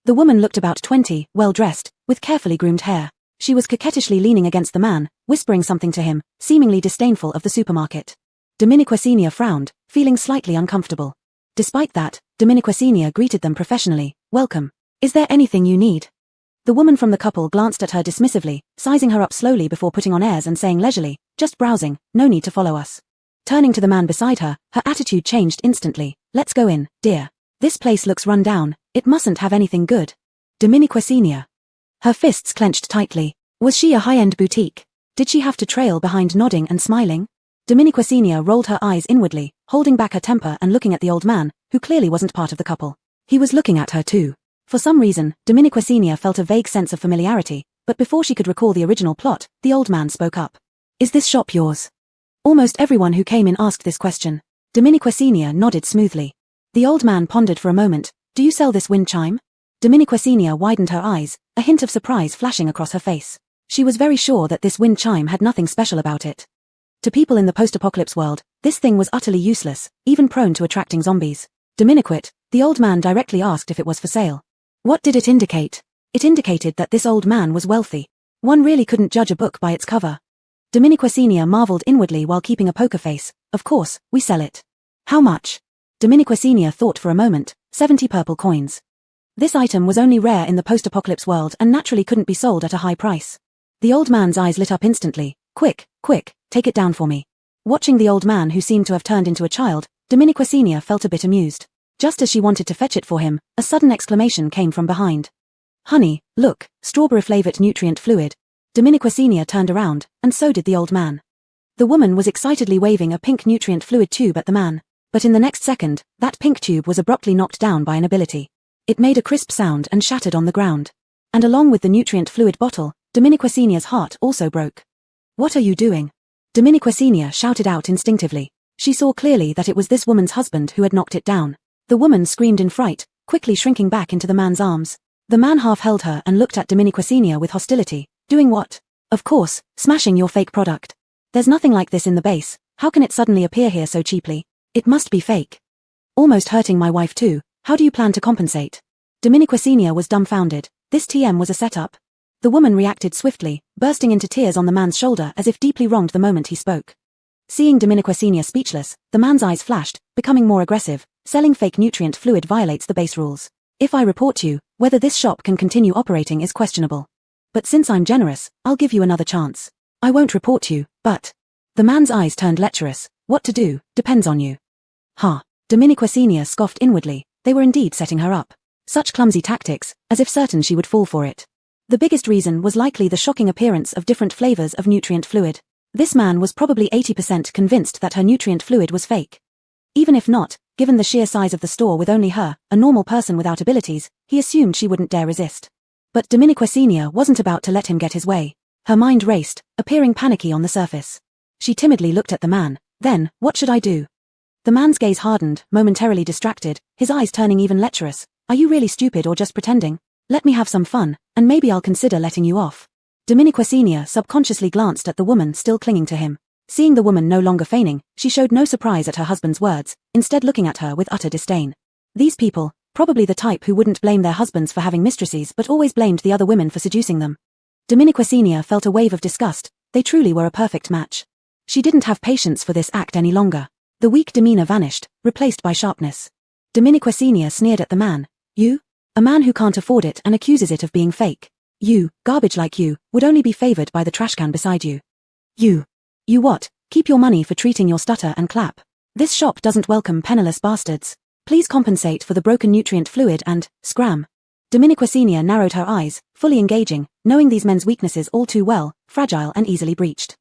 Speaker 1: The woman looked about 20, well-dressed, with carefully groomed hair. She was coquettishly leaning against the man, whispering something to him, seemingly disdainful of the supermarket. Dominique Senior frowned, feeling slightly uncomfortable. Despite that, Dominique Senior greeted them professionally. Welcome. Is there anything you need? The woman from the couple glanced at her dismissively, sizing her up slowly before putting on airs and saying leisurely, just browsing, no need to follow us. Turning to the man beside her, her attitude changed instantly. Let's go in, dear. This place looks run down, it mustn't have anything good. Dominique Senior. Her fists clenched tightly. Was she a high-end boutique? Did she have to trail behind nodding and smiling? Dominique Senior rolled her eyes inwardly, holding back her temper and looking at the old man, who clearly wasn't part of the couple. He was looking at her too. For some reason, Dominique Senior felt a vague sense of familiarity, but before she could recall the original plot, the old man spoke up. Is this shop yours? Almost everyone who came in asked this question. Dominique Senior nodded smoothly. The old man pondered for a moment. Do you sell this wind chime? Dominique Senior widened her eyes, a hint of surprise flashing across her face. She was very sure that this wind chime had nothing special about it. To people in the post-apocalypse world, this thing was utterly useless, even prone to attracting zombies. Dominique, the old man directly asked if it was for sale. What did it indicate? It indicated that this old man was wealthy. One really couldn't judge a book by its cover. Dominique Senior marveled inwardly while keeping a poker face. Of course, we sell it. How much? Dominique Senior thought for a moment. 70 purple coins. This item was only rare in the post-apocalypse world and naturally couldn't be sold at a high price. The old man's eyes lit up instantly. Quick, take it down for me. Watching the old man who seemed to have turned into a child, Dominique Senior felt a bit amused. Just as she wanted to fetch it for him, a sudden exclamation came from behind. Honey, look, strawberry-flavored nutrient fluid. Dominique Senior turned around, and so did the old man. The woman was excitedly waving a pink nutrient fluid tube at the man. But in the next second, that pink tube was abruptly knocked down by an ability. It made a crisp sound and shattered on the ground. And along with the nutrient fluid bottle, Dominiquesenia's heart also broke. "What are you doing?" Dominiquesenia shouted out instinctively. She saw clearly that it was this woman's husband who had knocked it down. The woman screamed in fright, quickly shrinking back into the man's arms. The man half held her and looked at Dominiquesenia with hostility. "Doing what?" "Of course, smashing your fake product. There's nothing like this in the base. How can it suddenly appear here so cheaply? It must be fake. Almost hurting my wife too. How do you plan to compensate?" Dominiquesenia was dumbfounded. This TM was a setup? The woman reacted swiftly, bursting into tears on the man's shoulder as if deeply wronged the moment he spoke. Seeing Dominiquesenia speechless, the man's eyes flashed, becoming more aggressive. "Selling fake nutrient fluid violates the base rules. If I report you, whether this shop can continue operating is questionable. But since I'm generous, I'll give you another chance. I won't report you, but..." The man's eyes turned lecherous. "What to do, depends on you." "Ha." Dominiquesenia scoffed inwardly. They were indeed setting her up. Such clumsy tactics, as if certain she would fall for it. The biggest reason was likely the shocking appearance of different flavors of nutrient fluid. This man was probably 80% convinced that her nutrient fluid was fake. Even if not, given the sheer size of the store with only her, a normal person without abilities, he assumed she wouldn't dare resist. But Dominiquesenia wasn't about to let him get his way. Her mind raced, appearing panicky on the surface. She timidly looked at the man. "Then, what should I do?" The man's gaze hardened, momentarily distracted, his eyes turning even lecherous. "Are you really stupid or just pretending? Let me have some fun, and maybe I'll consider letting you off." Dominiquesenia subconsciously glanced at the woman still clinging to him. Seeing the woman no longer feigning, she showed no surprise at her husband's words, instead looking at her with utter disdain. These people, probably the type who wouldn't blame their husbands for having mistresses but always blamed the other women for seducing them. Dominiquesenia felt a wave of disgust. They truly were a perfect match. She didn't have patience for this act any longer. The weak demeanor vanished, replaced by sharpness. Dominiquesenia sneered at the man. "You? A man who can't afford it and accuses it of being fake. You, garbage like you, would only be favored by the trash can beside you. You what? Keep your money for treating your stutter and clap. This shop doesn't welcome penniless bastards. Please compensate for the broken nutrient fluid and, scram." Dominiquesenia narrowed her eyes, fully engaging, knowing these men's weaknesses all too well, fragile and easily breached.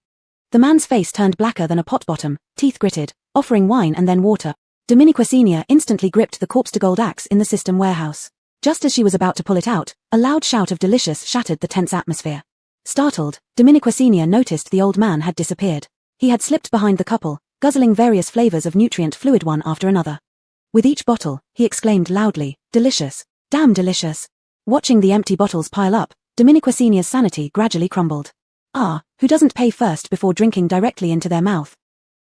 Speaker 1: The man's face turned blacker than a pot bottom, teeth gritted, offering wine and then water. Dominiquesenia instantly gripped the corpse-to-gold axe in the system warehouse. Just as she was about to pull it out, a loud shout of delicious shattered the tense atmosphere. Startled, Dominiquesenia noticed the old man had disappeared. He had slipped behind the couple, guzzling various flavors of nutrient fluid one after another. With each bottle, he exclaimed loudly, "Delicious. Damn delicious." Watching the empty bottles pile up, Dominiquesenia's sanity gradually crumbled. Who doesn't pay first before drinking directly into their mouth?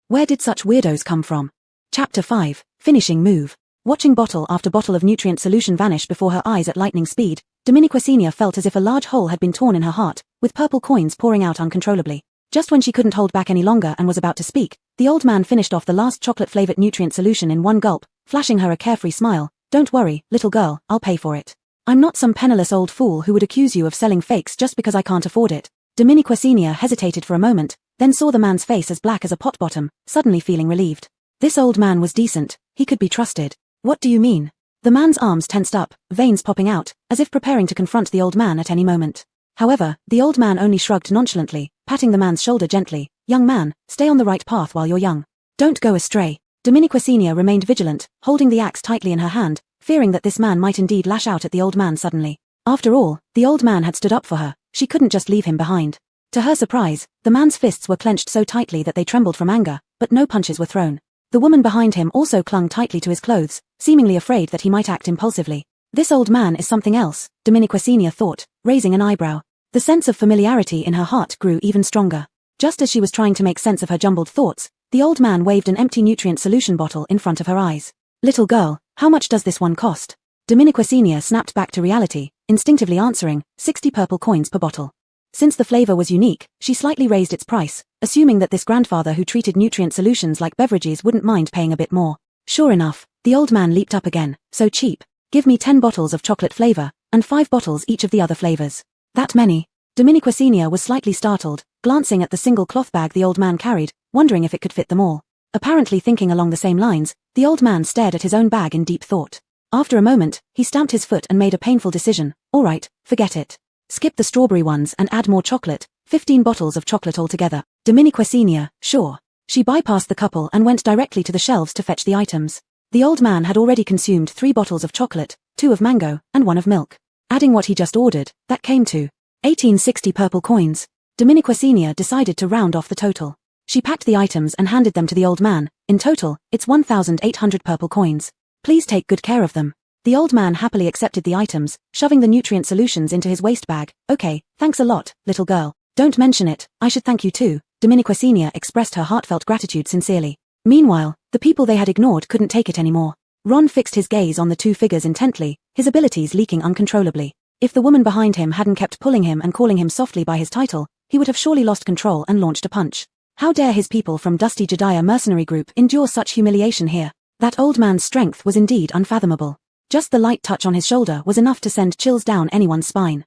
Speaker 1: Where did such weirdos come from? Chapter 5, Finishing Move. Watching bottle after bottle of nutrient solution vanish before her eyes at lightning speed, Dominiquesenia felt as if a large hole had been torn in her heart, with purple coins pouring out uncontrollably. Just when she couldn't hold back any longer and was about to speak, the old man finished off the last chocolate-flavored nutrient solution in one gulp, flashing her a carefree smile. "Don't worry, little girl, I'll pay for it. I'm not some penniless old fool who would accuse you of selling fakes just because I can't afford it." Dominiquesenia hesitated for a moment, then saw the man's face as black as a pot bottom, suddenly feeling relieved. This old man was decent, he could be trusted. "What do you mean?" The man's arms tensed up, veins popping out, as if preparing to confront the old man at any moment. However, the old man only shrugged nonchalantly, patting the man's shoulder gently. "Young man, stay on the right path while you're young. Don't go astray." Dominiquesenia remained vigilant, holding the axe tightly in her hand, fearing that this man might indeed lash out at the old man suddenly. After all, the old man had stood up for her, she couldn't just leave him behind. To her surprise, the man's fists were clenched so tightly that they trembled from anger, but no punches were thrown. The woman behind him also clung tightly to his clothes, seemingly afraid that he might act impulsively. This old man is something else, Dominiquesenia thought, raising an eyebrow. The sense of familiarity in her heart grew even stronger. Just as she was trying to make sense of her jumbled thoughts, the old man waved an empty nutrient solution bottle in front of her eyes. "Little girl, how much does this one cost?" Dominiquesenia snapped back to reality, instinctively answering, 60 purple coins per bottle. Since the flavor was unique, she slightly raised its price, assuming that this grandfather who treated nutrient solutions like beverages wouldn't mind paying a bit more. Sure enough, the old man leaped up again. "So cheap. Give me 10 bottles of chocolate flavor, and 5 bottles each of the other flavors." "That many?" Dominiquesenia was slightly startled, glancing at the single cloth bag the old man carried, wondering if it could fit them all. Apparently thinking along the same lines, the old man stared at his own bag in deep thought. After a moment, he stamped his foot and made a painful decision. "All right, forget it. Skip the strawberry ones and add more chocolate, 15 bottles of chocolate altogether." Dominiquesenia, sure. She bypassed the couple and went directly to the shelves to fetch the items. The old man had already consumed 3 bottles of chocolate, 2 of mango, and 1 of milk. Adding what he just ordered, that came to 1860 purple coins. Dominiquacinia decided to round off the total. She packed the items and handed them to the old man. In total, it's 1,800 purple coins. Please take good care of them. The old man happily accepted the items, shoving the nutrient solutions into his waste bag. Okay, thanks a lot, little girl. Don't mention it, I should thank you too. Dominiquacinia expressed her heartfelt gratitude sincerely. Meanwhile, the people they had ignored couldn't take it anymore. Ron fixed his gaze on the 2 figures intently, his abilities leaking uncontrollably. If the woman behind him hadn't kept pulling him and calling him softly by his title, he would have surely lost control and launched a punch. How dare his people from Dusty Jediah mercenary group endure such humiliation here? That old man's strength was indeed unfathomable. Just the light touch on his shoulder was enough to send chills down anyone's spine.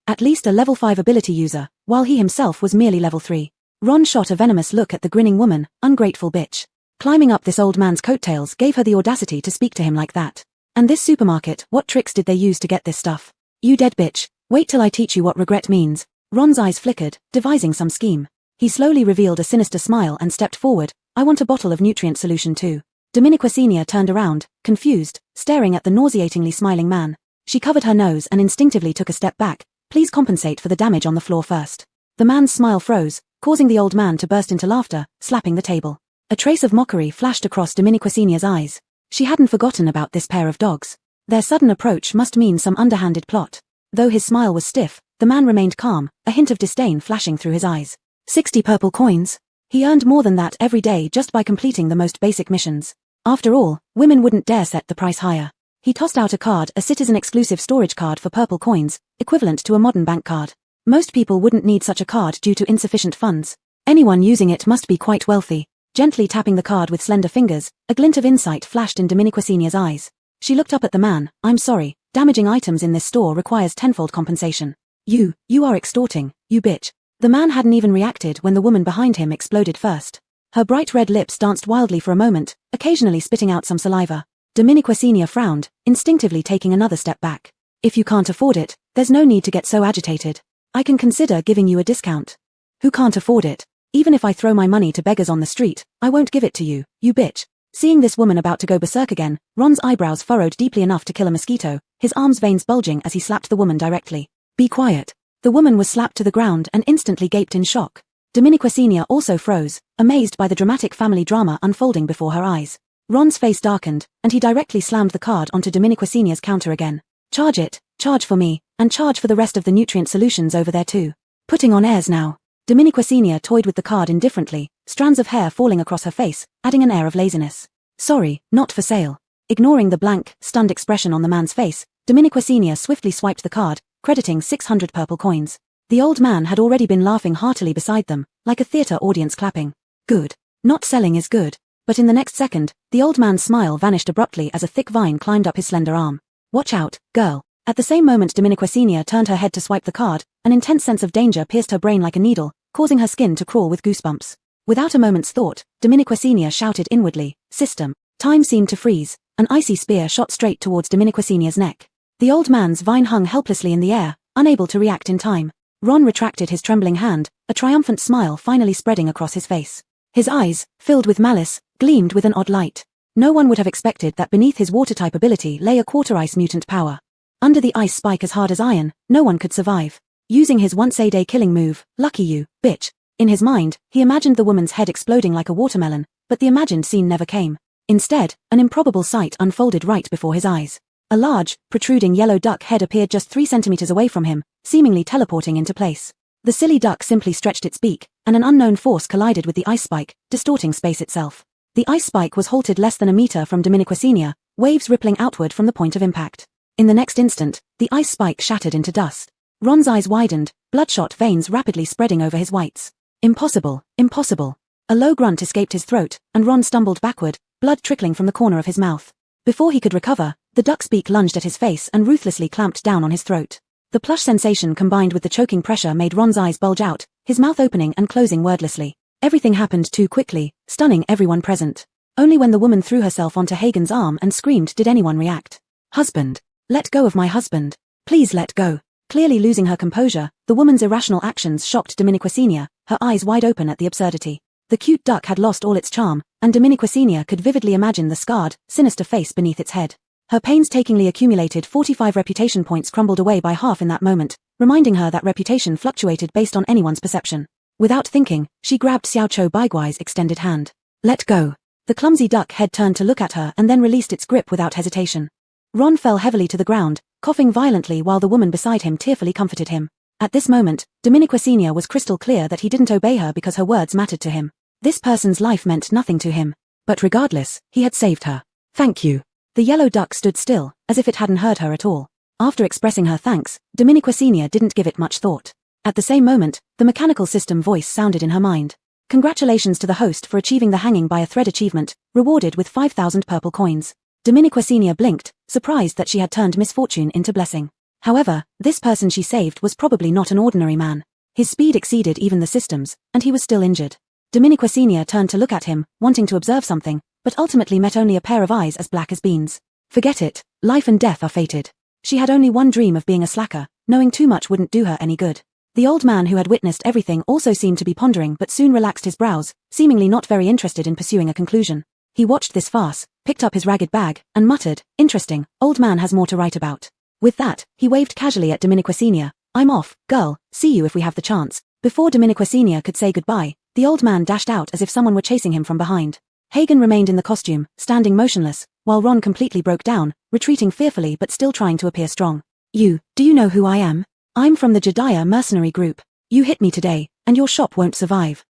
Speaker 1: At least a level 5 ability user, while he himself was merely level 3. Ron shot a venomous look at the grinning woman. Ungrateful bitch. Climbing up this old man's coattails gave her the audacity to speak to him like that. And this supermarket, what tricks did they use to get this stuff? You dead bitch, wait till I teach you what regret means. Ron's eyes flickered, devising some scheme. He slowly revealed a sinister smile and stepped forward. I want a bottle of nutrient solution too. Dominiquacinia turned around, confused, staring at the nauseatingly smiling man. She covered her nose and instinctively took a step back. Please compensate for the damage on the floor first. The man's smile froze, causing the old man to burst into laughter, slapping the table. A trace of mockery flashed across Dominiquacinia's eyes. She hadn't forgotten about this pair of dogs. Their sudden approach must mean some underhanded plot. Though his smile was stiff, the man remained calm, a hint of disdain flashing through his eyes. 60 purple coins. He earned more than that every day just by completing the most basic missions. After all, women wouldn't dare set the price higher. He tossed out a card, a citizen-exclusive storage card for purple coins, equivalent to a modern bank card. Most people wouldn't need such a card due to insufficient funds. Anyone using it must be quite wealthy. Gently tapping the card with slender fingers, a glint of insight flashed in Dominiquacinia's eyes. She looked up at the man. I'm sorry, damaging items in this store requires tenfold compensation. You are extorting, you bitch. The man hadn't even reacted when the woman behind him exploded first. Her bright red lips danced wildly for a moment, occasionally spitting out some saliva. Dominiquacinia frowned, instinctively taking another step back. If you can't afford it, there's no need to get so agitated. I can consider giving you a discount. Who can't afford it? Even if I throw my money to beggars on the street, I won't give it to you, you bitch. Seeing this woman about to go berserk again, Ron's eyebrows furrowed deeply enough to kill a mosquito, his arm's veins bulging as he slapped the woman directly. Be quiet. The woman was slapped to the ground and instantly gaped in shock. Dominiquacinia also froze, amazed by the dramatic family drama unfolding before her eyes. Ron's face darkened, and he directly slammed the card onto Dominiquacinia's counter again. Charge it, charge for me, and charge for the rest of the nutrient solutions over there too. Putting on airs now. Dominiquacinia toyed with the card indifferently, strands of hair falling across her face, adding an air of laziness. Sorry, not for sale. Ignoring the blank, stunned expression on the man's face, Dominiquacinia swiftly swiped the card, crediting 600 purple coins. The old man had already been laughing heartily beside them, like a theater audience clapping. Good. Not selling is good. But in the next second, the old man's smile vanished abruptly as a thick vine climbed up his slender arm. Watch out, girl. At the same moment Dominiquacinia turned her head to swipe the card, an intense sense of danger pierced her brain like a needle, causing her skin to crawl with goosebumps. Without a moment's thought, Dominiquacinia shouted inwardly, System. Time seemed to freeze. An icy spear shot straight towards Dominiquacinia's neck. The old man's vine hung helplessly in the air, unable to react in time. Ron retracted his trembling hand, a triumphant smile finally spreading across his face. His eyes, filled with malice, gleamed with an odd light. No one would have expected that beneath his water-type ability lay a quarter-ice mutant power. Under the ice spike as hard as iron, no one could survive. Using his once-a-day killing move, lucky you, bitch. In his mind, he imagined the woman's head exploding like a watermelon, but the imagined scene never came. Instead, an improbable sight unfolded right before his eyes. A large, protruding yellow duck head appeared just 3 centimeters away from him, seemingly teleporting into place. The silly duck simply stretched its beak, and an unknown force collided with the ice spike, distorting space itself. The ice spike was halted less than a meter from Dominiquacinia, waves rippling outward from the point of impact. In the next instant, the ice spike shattered into dust. Ron's eyes widened, bloodshot veins rapidly spreading over his whites. Impossible, impossible. A low grunt escaped his throat, and Ron stumbled backward, blood trickling from the corner of his mouth. Before he could recover, the duck's beak lunged at his face and ruthlessly clamped down on his throat. The plush sensation combined with the choking pressure made Ron's eyes bulge out, his mouth opening and closing wordlessly. Everything happened too quickly, stunning everyone present. Only when the woman threw herself onto Hagen's arm and screamed did anyone react. Husband. Let go of my husband. Please let go. Clearly losing her composure, the woman's irrational actions shocked Dominiquacinia, her eyes wide open at the absurdity. The cute duck had lost all its charm, and Dominiquacinia could vividly imagine the scarred, sinister face beneath its head. Her painstakingly accumulated 45 reputation points crumbled away by half in that moment, reminding her that reputation fluctuated based on anyone's perception. Without thinking, she grabbed Xiaoqiu Baiguai's extended hand. Let go. The clumsy duck head turned to look at her and then released its grip without hesitation. Ron fell heavily to the ground, coughing violently while the woman beside him tearfully comforted him. At this moment, Dominique Senior was crystal clear that he didn't obey her because her words mattered to him. This person's life meant nothing to him. But regardless, he had saved her. Thank you. The yellow duck stood still, as if it hadn't heard her at all. After expressing her thanks, Dominique Senior didn't give it much thought. At the same moment, the mechanical system voice sounded in her mind. Congratulations to the host for achieving the hanging by a thread achievement, rewarded with 5,000 purple coins. Dominique Senior blinked, surprised that she had turned misfortune into blessing. However, this person she saved was probably not an ordinary man. His speed exceeded even the system's, and he was still injured. Dominique Senior turned to look at him, wanting to observe something, but ultimately met only a pair of eyes as black as beans. Forget it, life and death are fated. She had only one dream of being a slacker, knowing too much wouldn't do her any good. The old man who had witnessed everything also seemed to be pondering but soon relaxed his brows, seemingly not very interested in pursuing a conclusion. He watched this farce, picked up his ragged bag, and muttered, "Interesting, old man has more to write about." With that, he waved casually at Dominique Senior. "I'm off, girl, see you if we have the chance." Before Dominique Senior could say goodbye, the old man dashed out as if someone were chasing him from behind. Hagen remained in the costume, standing motionless, while Ron completely broke down, retreating fearfully but still trying to appear strong. Do you know who I am? I'm from the Jediah mercenary group. You hit me today, and your shop won't survive.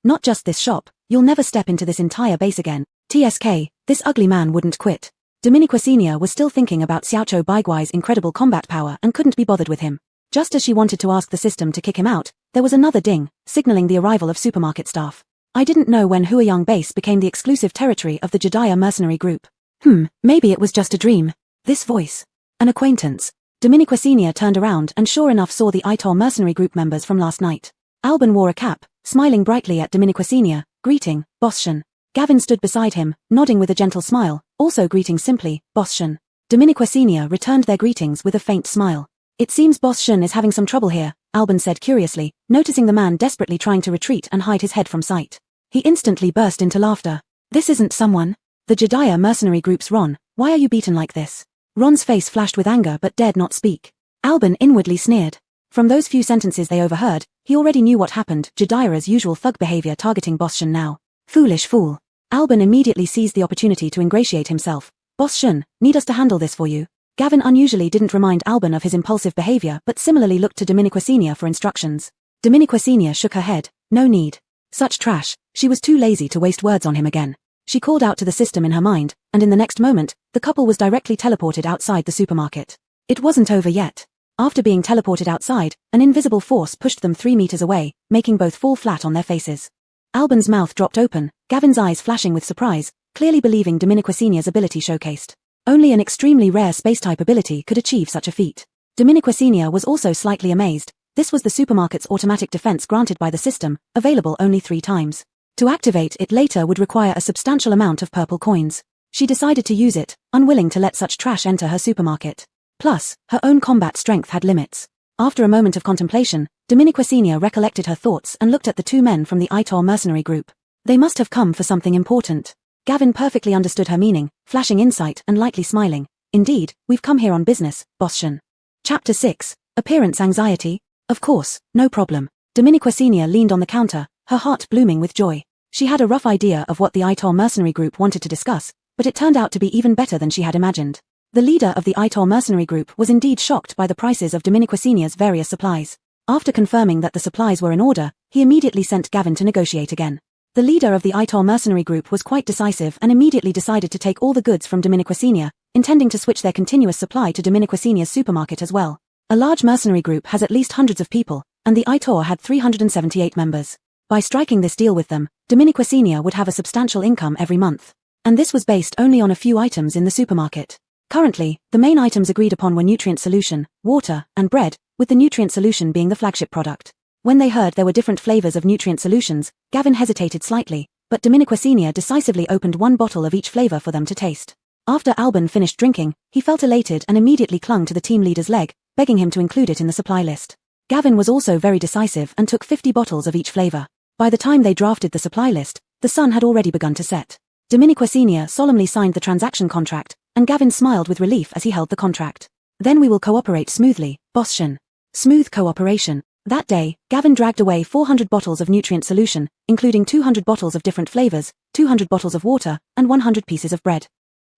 Speaker 1: Not just this shop, you'll never step into this entire base again. TSK, this ugly man wouldn't quit. Dominique Senior was still thinking about Xiaoqiu Baiguai's incredible combat power and couldn't be bothered with him. Just as she wanted to ask the system to kick him out, there was another ding, signaling the arrival of supermarket staff. I didn't know when Huayang base became the exclusive territory of the Jediah mercenary group. Maybe it was just a dream. This voice. An acquaintance. Dominique Senior turned around and sure enough saw the Itor mercenary group members from last night. Alban wore a cap, smiling brightly at Dominique Senior, greeting, Boss Shen. Gavin stood beside him, nodding with a gentle smile, also greeting simply, Boss Shen. Dominique Senior returned their greetings with a faint smile. It seems Boss Shen is having some trouble here, Alban said curiously, noticing the man desperately trying to retreat and hide his head from sight. He instantly burst into laughter. This isn't someone. The Jediah mercenary group's Ron, why are you beaten like this? Ron's face flashed with anger but dared not speak. Alban inwardly sneered. From those few sentences they overheard, he already knew what happened, Jediah's usual thug behavior targeting Boss Shen now. Foolish fool. Alban immediately seized the opportunity to ingratiate himself. Boss Shen, need us to handle this for you? Gavin unusually didn't remind Alban of his impulsive behavior but similarly looked to Dominique Senior for instructions. Dominique Senior shook her head. No need. Such trash, she was too lazy to waste words on him again. She called out to the system in her mind, and in the next moment, the couple was directly teleported outside the supermarket. It wasn't over yet. After being teleported outside, an invisible force pushed them 3 meters away, making both fall flat on their faces. Alban's mouth dropped open, Gavin's eyes flashing with surprise, clearly believing Dominique Senior's ability showcased. Only an extremely rare space-type ability could achieve such a feat. Dominique Senior was also slightly amazed. This was the supermarket's automatic defense granted by the system, available only 3 times. To activate it later would require a substantial amount of purple coins. She decided to use it, unwilling to let such trash enter her supermarket. Plus, her own combat strength had limits. After a moment of contemplation, Dominique Senior recollected her thoughts and looked at the 2 men from the Itor mercenary group. They must have come for something important. Gavin perfectly understood her meaning, flashing insight and lightly smiling. Indeed, we've come here on business, Boss Shen. Chapter 6, Appearance Anxiety? Of course, no problem. Dominique Senior leaned on the counter, her heart blooming with joy. She had a rough idea of what the Itor mercenary group wanted to discuss, but it turned out to be even better than she had imagined. The leader of the Itor mercenary group was indeed shocked by the prices of Dominique Senior's various supplies. After confirming that the supplies were in order, he immediately sent Gavin to negotiate again. The leader of the Itor mercenary group was quite decisive and immediately decided to take all the goods from Dominique Senior, intending to switch their continuous supply to Dominique Senior's supermarket as well. A large mercenary group has at least hundreds of people, and the Itor had 378 members. By striking this deal with them, Dominique Senior would have a substantial income every month. And this was based only on a few items in the supermarket. Currently, the main items agreed upon were nutrient solution, water, and bread, with the nutrient solution being the flagship product. When they heard there were different flavors of nutrient solutions, Gavin hesitated slightly, but Dominique Senior decisively opened 1 bottle of each flavor for them to taste. After Alban finished drinking, he felt elated and immediately clung to the team leader's leg, begging him to include it in the supply list. Gavin was also very decisive and took 50 bottles of each flavor. By the time they drafted the supply list, the sun had already begun to set. Dominique Senior solemnly signed the transaction contract, and Gavin smiled with relief as he held the contract. Then we will cooperate smoothly, Boss Shen. Smooth cooperation. That day, Gavin dragged away 400 bottles of nutrient solution, including 200 bottles of different flavors, 200 bottles of water, and 100 pieces of bread.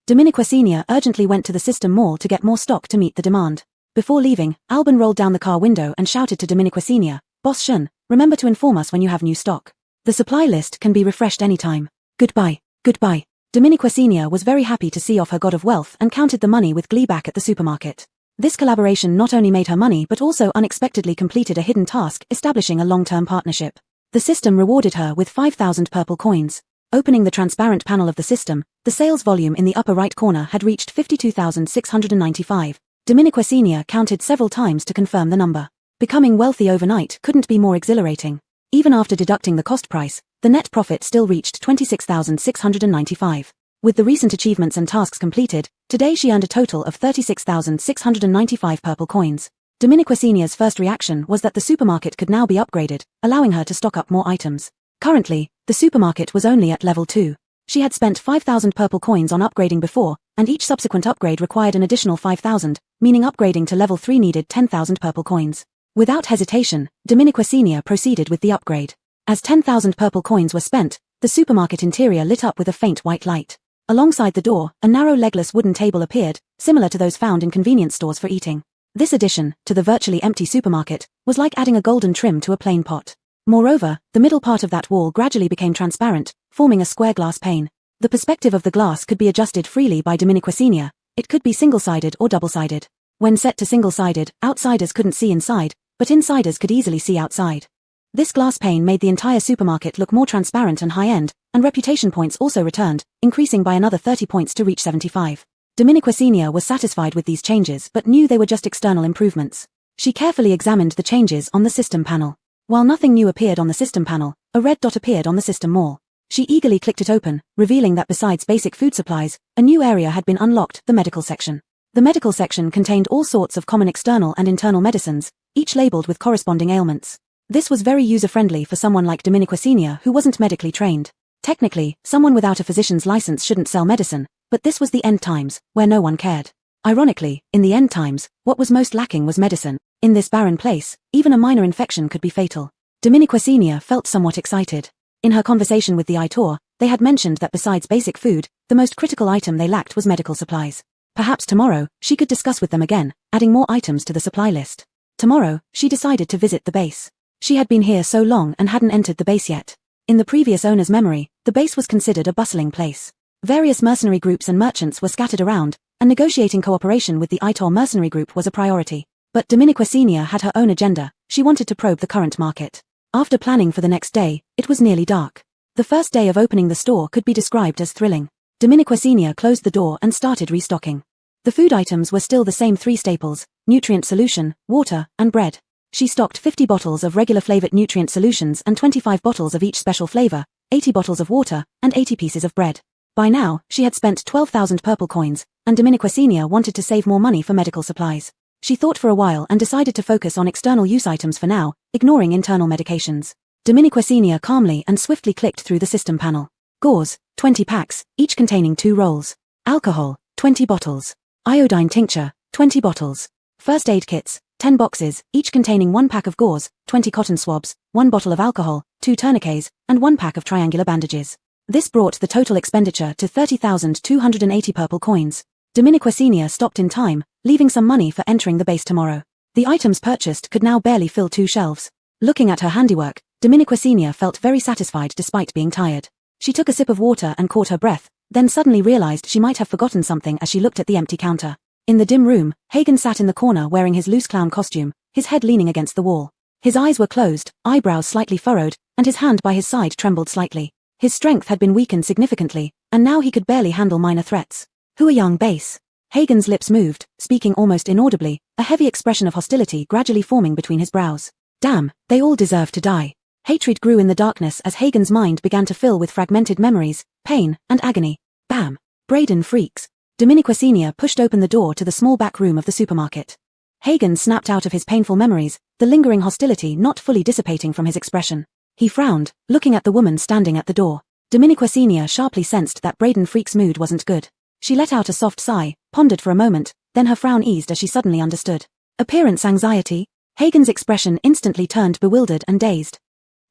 Speaker 1: Dominiqua Sr. urgently went to the system mall to get more stock to meet the demand. Before leaving, Alban rolled down the car window and shouted to Dominiqua Sr., Boss Shen, remember to inform us when you have new stock. The supply list can be refreshed anytime. Goodbye. Goodbye. Dominiqua Sr. was very happy to see off her god of wealth and counted the money with glee back at the supermarket. This collaboration not only made her money but also unexpectedly completed a hidden task, establishing a long-term partnership. The system rewarded her with 5,000 purple coins. Opening the transparent panel of the system, the sales volume in the upper right corner had reached 52,695. Dominiqua Sr. counted several times to confirm the number. Becoming wealthy overnight couldn't be more exhilarating. Even after deducting the cost price, the net profit still reached 26,695. With the recent achievements and tasks completed, today she earned a total of 36,695 purple coins. Dominiqua Sr.'s first reaction was that the supermarket could now be upgraded, allowing her to stock up more items. Currently, the supermarket was only at level 2. She had spent 5,000 purple coins on upgrading before, and each subsequent upgrade required an additional 5,000, meaning upgrading to level 3 needed 10,000 purple coins. Without hesitation, Dominiqua Sr. proceeded with the upgrade. As 10,000 purple coins were spent, the supermarket interior lit up with a faint white light. Alongside the door, a narrow legless wooden table appeared, similar to those found in convenience stores for eating. This addition, to the virtually empty supermarket, was like adding a golden trim to a plain pot. Moreover, the middle part of that wall gradually became transparent, forming a square glass pane. The perspective of the glass could be adjusted freely by Dominiqua Sr. It could be single-sided or double-sided. When set to single-sided, outsiders couldn't see inside, but insiders could easily see outside. This glass pane made the entire supermarket look more transparent and high-end, and reputation points also returned, increasing by another 30 points to reach 75. Dominiqua Sr. was satisfied with these changes but knew they were just external improvements. She carefully examined the changes on the system panel. While nothing new appeared on the system panel, a red dot appeared on the system mall. She eagerly clicked it open, revealing that besides basic food supplies, a new area had been unlocked, the medical section. The medical section contained all sorts of common external and internal medicines, each labeled with corresponding ailments. This was very user-friendly for someone like Dominiqua Sr. who wasn't medically trained. Technically, someone without a physician's license shouldn't sell medicine, but this was the end times, where no one cared. Ironically, in the end times, what was most lacking was medicine. In this barren place, even a minor infection could be fatal. Dominiqua Sr. felt somewhat excited. In her conversation with the Aitor, they had mentioned that besides basic food, the most critical item they lacked was medical supplies. Perhaps tomorrow, she could discuss with them again, adding more items to the supply list. Tomorrow, she decided to visit the base. She had been here so long and hadn't entered the base yet. In the previous owner's memory, the base was considered a bustling place. Various mercenary groups and merchants were scattered around, and negotiating cooperation with the Aitor mercenary group was a priority. But Dominiqua Sr. had her own agenda. She wanted to probe the current market. After planning for the next day, it was nearly dark. The first day of opening the store could be described as thrilling. Dominiqua Sr. closed the door and started restocking. The food items were still the same 3 staples: nutrient solution, water, and bread. She stocked 50 bottles of regular flavored nutrient solutions and 25 bottles of each special flavor, 80 bottles of water, and 80 pieces of bread. By now, she had spent 12,000 purple coins, and Dominiqua Sr. wanted to save more money for medical supplies. She thought for a while and decided to focus on external use items for now, ignoring internal medications. Dominiqua Sr. calmly and swiftly clicked through the system panel. Gauze, 20 packs, each containing 2 rolls. Alcohol, 20 bottles. Iodine tincture, 20 bottles. First aid kits, 10 boxes, each containing 1 pack of gauze, 20 cotton swabs, 1 bottle of alcohol, 2 tourniquets, and 1 pack of triangular bandages. This brought the total expenditure to 30,280 purple coins. Dominiqua Sr. stopped in time, leaving some money for entering the base tomorrow. The items purchased could now barely fill 2 shelves. Looking at her handiwork, Dominiqua Sr. felt very satisfied despite being tired. She took a sip of water and caught her breath, then suddenly realized she might have forgotten something as she looked at the empty counter. In the dim room, Hagen sat in the corner wearing his loose clown costume, his head leaning against the wall. His eyes were closed, eyebrows slightly furrowed, and his hand by his side trembled slightly. His strength had been weakened significantly, and now he could barely handle minor threats. Who a young base? Hagen's lips moved, speaking almost inaudibly, a heavy expression of hostility gradually forming between his brows. Damn, they all deserve to die. Hatred grew in the darkness as Hagen's mind began to fill with fragmented memories, pain, and agony. Bam! Braden freaks. Dominiqua Sr. pushed open the door to the small back room of the supermarket. Hagen snapped out of his painful memories, the lingering hostility not fully dissipating from his expression. He frowned, looking at the woman standing at the door. Dominiqua Sr. sharply sensed that Braden Freak's mood wasn't good. She let out a soft sigh, pondered for a moment, then her frown eased as she suddenly understood. Appearance anxiety? Hagen's expression instantly turned bewildered and dazed.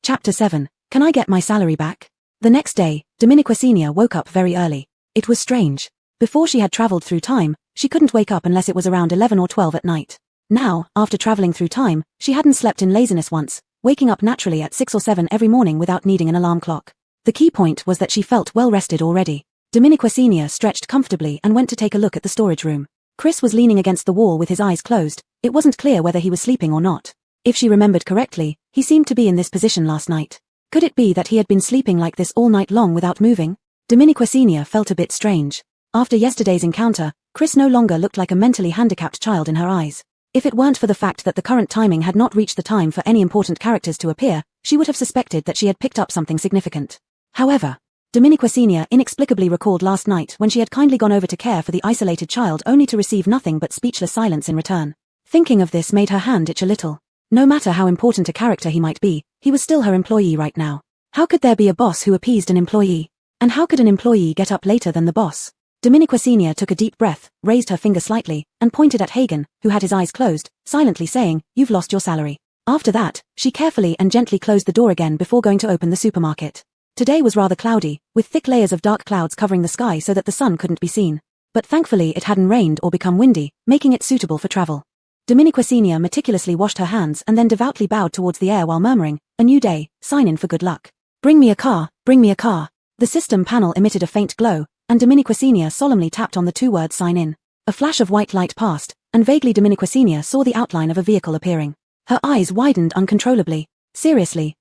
Speaker 1: Chapter 7. Can I get my salary back? The next day, Dominiqua Senior woke up very early. It was strange. Before she had traveled through time, she couldn't wake up unless it was around 11 or 12 at night. Now, after traveling through time, she hadn't slept in laziness once, waking up naturally at 6 or 7 every morning without needing an alarm clock. The key point was that she felt well rested already. Dominiqua Senior stretched comfortably and went to take a look at the storage room. Chris was leaning against the wall with his eyes closed. It wasn't clear whether he was sleeping or not. If she remembered correctly, he seemed to be in this position last night. Could it be that he had been sleeping like this all night long without moving? Dominiqua Senior felt a bit strange. After yesterday's encounter, Chris no longer looked like a mentally handicapped child in her eyes. If it weren't for the fact that the current timing had not reached the time for any important characters to appear, she would have suspected that she had picked up something significant. However, Dominiqua Senior inexplicably recalled last night when she had kindly gone over to care for the isolated child only to receive nothing but speechless silence in return. Thinking of this made her hand itch a little. No matter how important a character he might be, he was still her employee right now. How could there be a boss who appeased an employee? And how could an employee get up later than the boss? Dominiqua Senior took a deep breath, raised her finger slightly, and pointed at Hagen, who had his eyes closed, silently saying, "You've lost your salary." After that, she carefully and gently closed the door again before going to open the supermarket. Today was rather cloudy, with thick layers of dark clouds covering the sky so that the sun couldn't be seen. But thankfully it hadn't rained or become windy, making it suitable for travel. Dominiqua Senior meticulously washed her hands and then devoutly bowed towards the air while murmuring, "A new day, sign in for good luck. Bring me a car, bring me a car." The system panel emitted a faint glow, and Dominiqua Senior solemnly tapped on the two words "sign in." A flash of white light passed, and vaguely Dominiqua Senior saw the outline of a vehicle appearing. Her eyes widened uncontrollably. Seriously,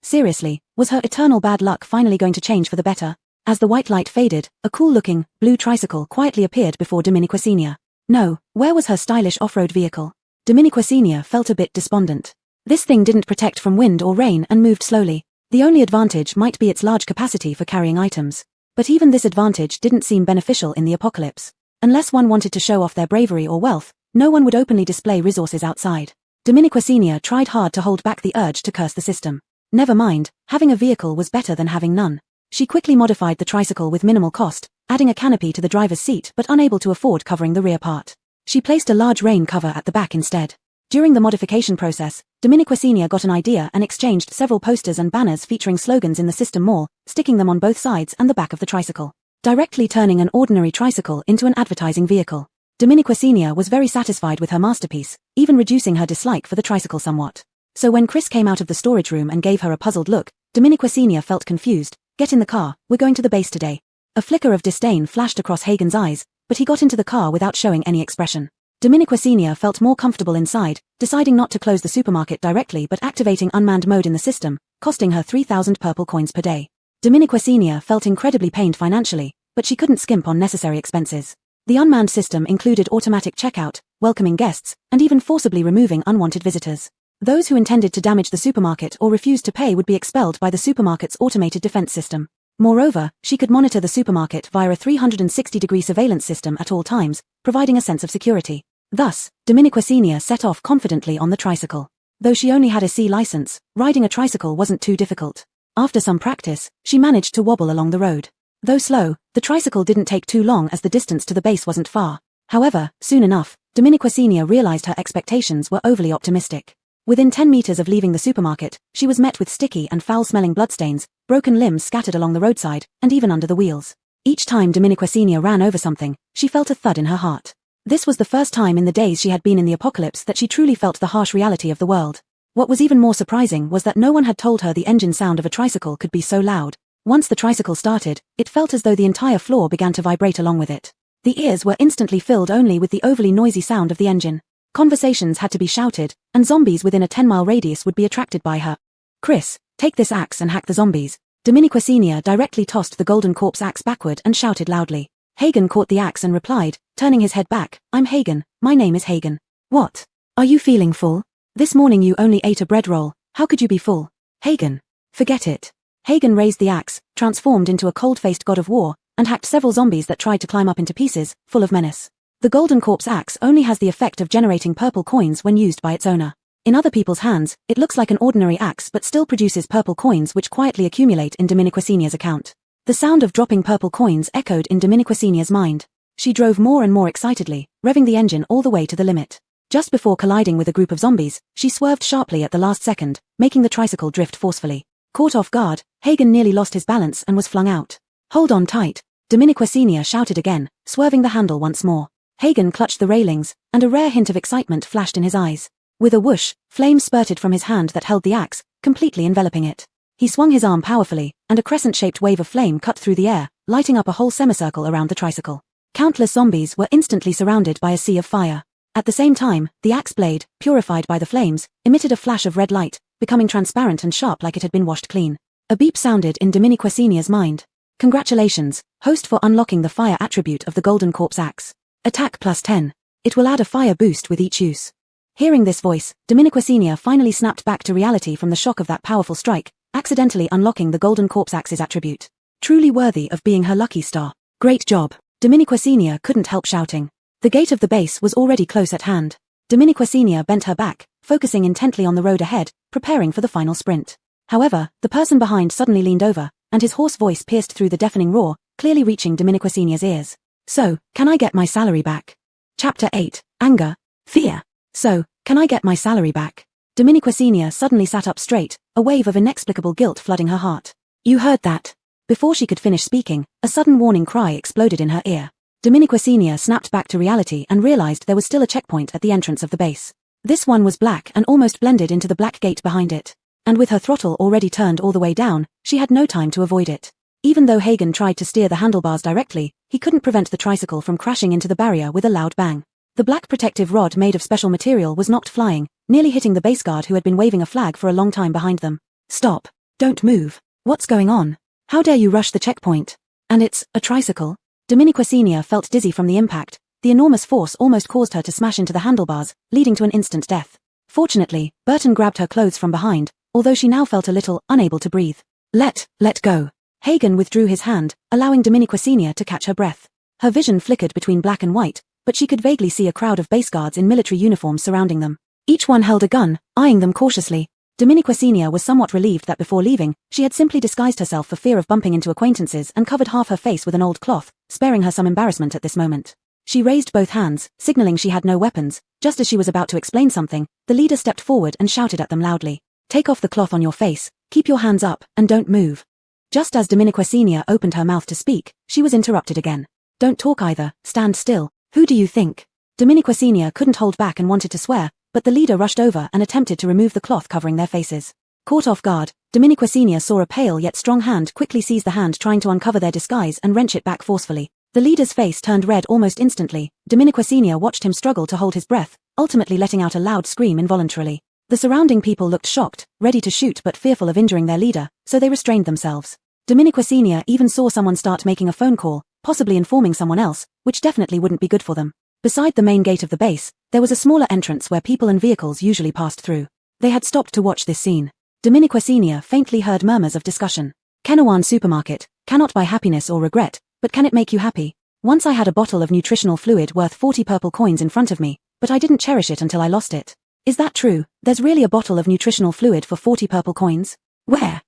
Speaker 1: was her eternal bad luck finally going to change for the better? As the white light faded, a cool-looking, blue tricycle quietly appeared before Dominiqua Senior. No, where was her stylish off-road vehicle? Dominiqua Senior felt a bit despondent. This thing didn't protect from wind or rain and moved slowly. The only advantage might be its large capacity for carrying items. But even this advantage didn't seem beneficial in the apocalypse. Unless one wanted to show off their bravery or wealth, no one would openly display resources outside. Dominiqua Senior tried hard to hold back the urge to curse the system. Never mind, having a vehicle was better than having none. She quickly modified the tricycle with minimal cost, adding a canopy to the driver's seat but unable to afford covering the rear part. She placed a large rain cover at the back instead. During the modification process, Dominiqua Senior got an idea and exchanged several posters and banners featuring slogans in the system mall, sticking them on both sides and the back of the tricycle, directly turning an ordinary tricycle into an advertising vehicle. Dominiqua Senior was very satisfied with her masterpiece, even reducing her dislike for the tricycle somewhat. So when Chris came out of the storage room and gave her a puzzled look, Dominiqua Senior felt confused. "Get in the car, we're going to the base today." A flicker of disdain flashed across Hagen's eyes, but he got into the car without showing any expression. Dominiqua Senior felt more comfortable inside, deciding not to close the supermarket directly but activating unmanned mode in the system, costing her 3,000 purple coins per day. Dominiqua Senior felt incredibly pained financially, but she couldn't skimp on necessary expenses. The unmanned system included automatic checkout, welcoming guests, and even forcibly removing unwanted visitors. Those who intended to damage the supermarket or refused to pay would be expelled by the supermarket's automated defense system. Moreover, she could monitor the supermarket via a 360-degree surveillance system at all times, providing a sense of security. Thus, Dominiqua Senior set off confidently on the tricycle. Though she only had a C license, riding a tricycle wasn't too difficult. After some practice, she managed to wobble along the road. Though slow, the tricycle didn't take too long as the distance to the base wasn't far. However, soon enough, Dominiqua Senior realized her expectations were overly optimistic. Within 10 meters of leaving the supermarket, she was met with sticky and foul-smelling bloodstains, broken limbs scattered along the roadside, and even under the wheels. Each time Dominiqua Senior ran over something, she felt a thud in her heart. This was the first time in the days she had been in the apocalypse that she truly felt the harsh reality of the world. What was even more surprising was that no one had told her the engine sound of a tricycle could be so loud. Once the tricycle started, it felt as though the entire floor began to vibrate along with it. The ears were instantly filled only with the overly noisy sound of the engine. Conversations had to be shouted, and zombies within a 10-mile radius would be attracted by her. "Chris, take this axe and hack the zombies." Dominiqua Senior directly tossed the golden corpse axe backward and shouted loudly. Hagen caught the axe and replied, turning his head back, "I'm Hagen, my name is Hagen." "What? Are you feeling full? This morning you only ate a bread roll, how could you be full?" "Hagen. Forget it." Hagen raised the axe, transformed into a cold-faced god of war, and hacked several zombies that tried to climb up into pieces, full of menace. The golden corpse axe only has the effect of generating purple coins when used by its owner. In other people's hands, it looks like an ordinary axe but still produces purple coins which quietly accumulate in Dominiqua Senior's account. The sound of dropping purple coins echoed in Dominiqua Senior's mind. She drove more and more excitedly, revving the engine all the way to the limit. Just before colliding with a group of zombies, she swerved sharply at the last second, making the tricycle drift forcefully. Caught off guard, Hagen nearly lost his balance and was flung out. "Hold on tight," Dominiqua Sr. shouted again, swerving the handle once more. Hagen clutched the railings, and a rare hint of excitement flashed in his eyes. With a whoosh, flame spurted from his hand that held the axe, completely enveloping it. He swung his arm powerfully, and a crescent-shaped wave of flame cut through the air, lighting up a whole semicircle around the tricycle. Countless zombies were instantly surrounded by a sea of fire. At the same time, the axe blade, purified by the flames, emitted a flash of red light, becoming transparent and sharp like it had been washed clean. A beep sounded in Dominiqua Sr.'s mind. "Congratulations, host, for unlocking the fire attribute of the Golden Corpse Axe. Attack +10. It will add a fire boost with each use." Hearing this voice, Dominiqua Sr. finally snapped back to reality from the shock of that powerful strike, accidentally unlocking the Golden Corpse Axe's attribute. Truly worthy of being her lucky star. "Great job." Dominiqua Sr. couldn't help shouting. The gate of the base was already close at hand. Dominiqua Sr. bent her back, focusing intently on the road ahead, preparing for the final sprint. However, the person behind suddenly leaned over, and his hoarse voice pierced through the deafening roar, clearly reaching Dominiqua Sr.'s ears. "So, can I get my salary back?" Chapter 8, Anger. Fear. "So, can I get my salary back?" Dominiqua Sr. suddenly sat up straight, a wave of inexplicable guilt flooding her heart. "You heard that?" Before she could finish speaking, a sudden warning cry exploded in her ear. Dominiqua Sr. snapped back to reality and realized there was still a checkpoint at the entrance of the base. This one was black and almost blended into the black gate behind it. And with her throttle already turned all the way down, she had no time to avoid it. Even though Hagen tried to steer the handlebars directly, he couldn't prevent the tricycle from crashing into the barrier with a loud bang. The black protective rod made of special material was knocked flying, nearly hitting the base guard who had been waving a flag for a long time behind them. "Stop. Don't move. What's going on? How dare you rush the checkpoint? And it's a tricycle?" Dominiqua Sr. felt dizzy from the impact. The enormous force almost caused her to smash into the handlebars, leading to an instant death. Fortunately, Burton grabbed her clothes from behind, although she now felt a little unable to breathe. Let go." Hagen withdrew his hand, allowing Dominiqua Sr. to catch her breath. Her vision flickered between black and white, but she could vaguely see a crowd of base guards in military uniforms surrounding them. Each one held a gun, eyeing them cautiously. Dominiqua Sr. was somewhat relieved that before leaving, she had simply disguised herself for fear of bumping into acquaintances and covered half her face with an old cloth, sparing her some embarrassment at this moment. She raised both hands, signaling she had no weapons. Just as she was about to explain something, the leader stepped forward and shouted at them loudly. "Take off the cloth on your face, keep your hands up, and don't move." Just as Dominiqua Sr. opened her mouth to speak, she was interrupted again. "Don't talk either, stand still. Who do you think?" Dominiqua Sr. couldn't hold back and wanted to swear, but the leader rushed over and attempted to remove the cloth covering their faces. Caught off guard, Dominiqua Sr. saw a pale yet strong hand quickly seize the hand trying to uncover their disguise and wrench it back forcefully. The leader's face turned red almost instantly. Dominiqua Sr. watched him struggle to hold his breath, ultimately letting out a loud scream involuntarily. The surrounding people looked shocked, ready to shoot but fearful of injuring their leader, so they restrained themselves. Dominiqua Sr. even saw someone start making a phone call, possibly informing someone else, which definitely wouldn't be good for them. Beside the main gate of the base, there was a smaller entrance where people and vehicles usually passed through. They had stopped to watch this scene. Dominiqua Sr. faintly heard murmurs of discussion. "Kenawan supermarket, cannot buy happiness or regret, but can it make you happy? Once I had a bottle of nutritional fluid worth 40 purple coins in front of me, but I didn't cherish it until I lost it." "Is that true? There's really a bottle of nutritional fluid for 40 purple coins? Where?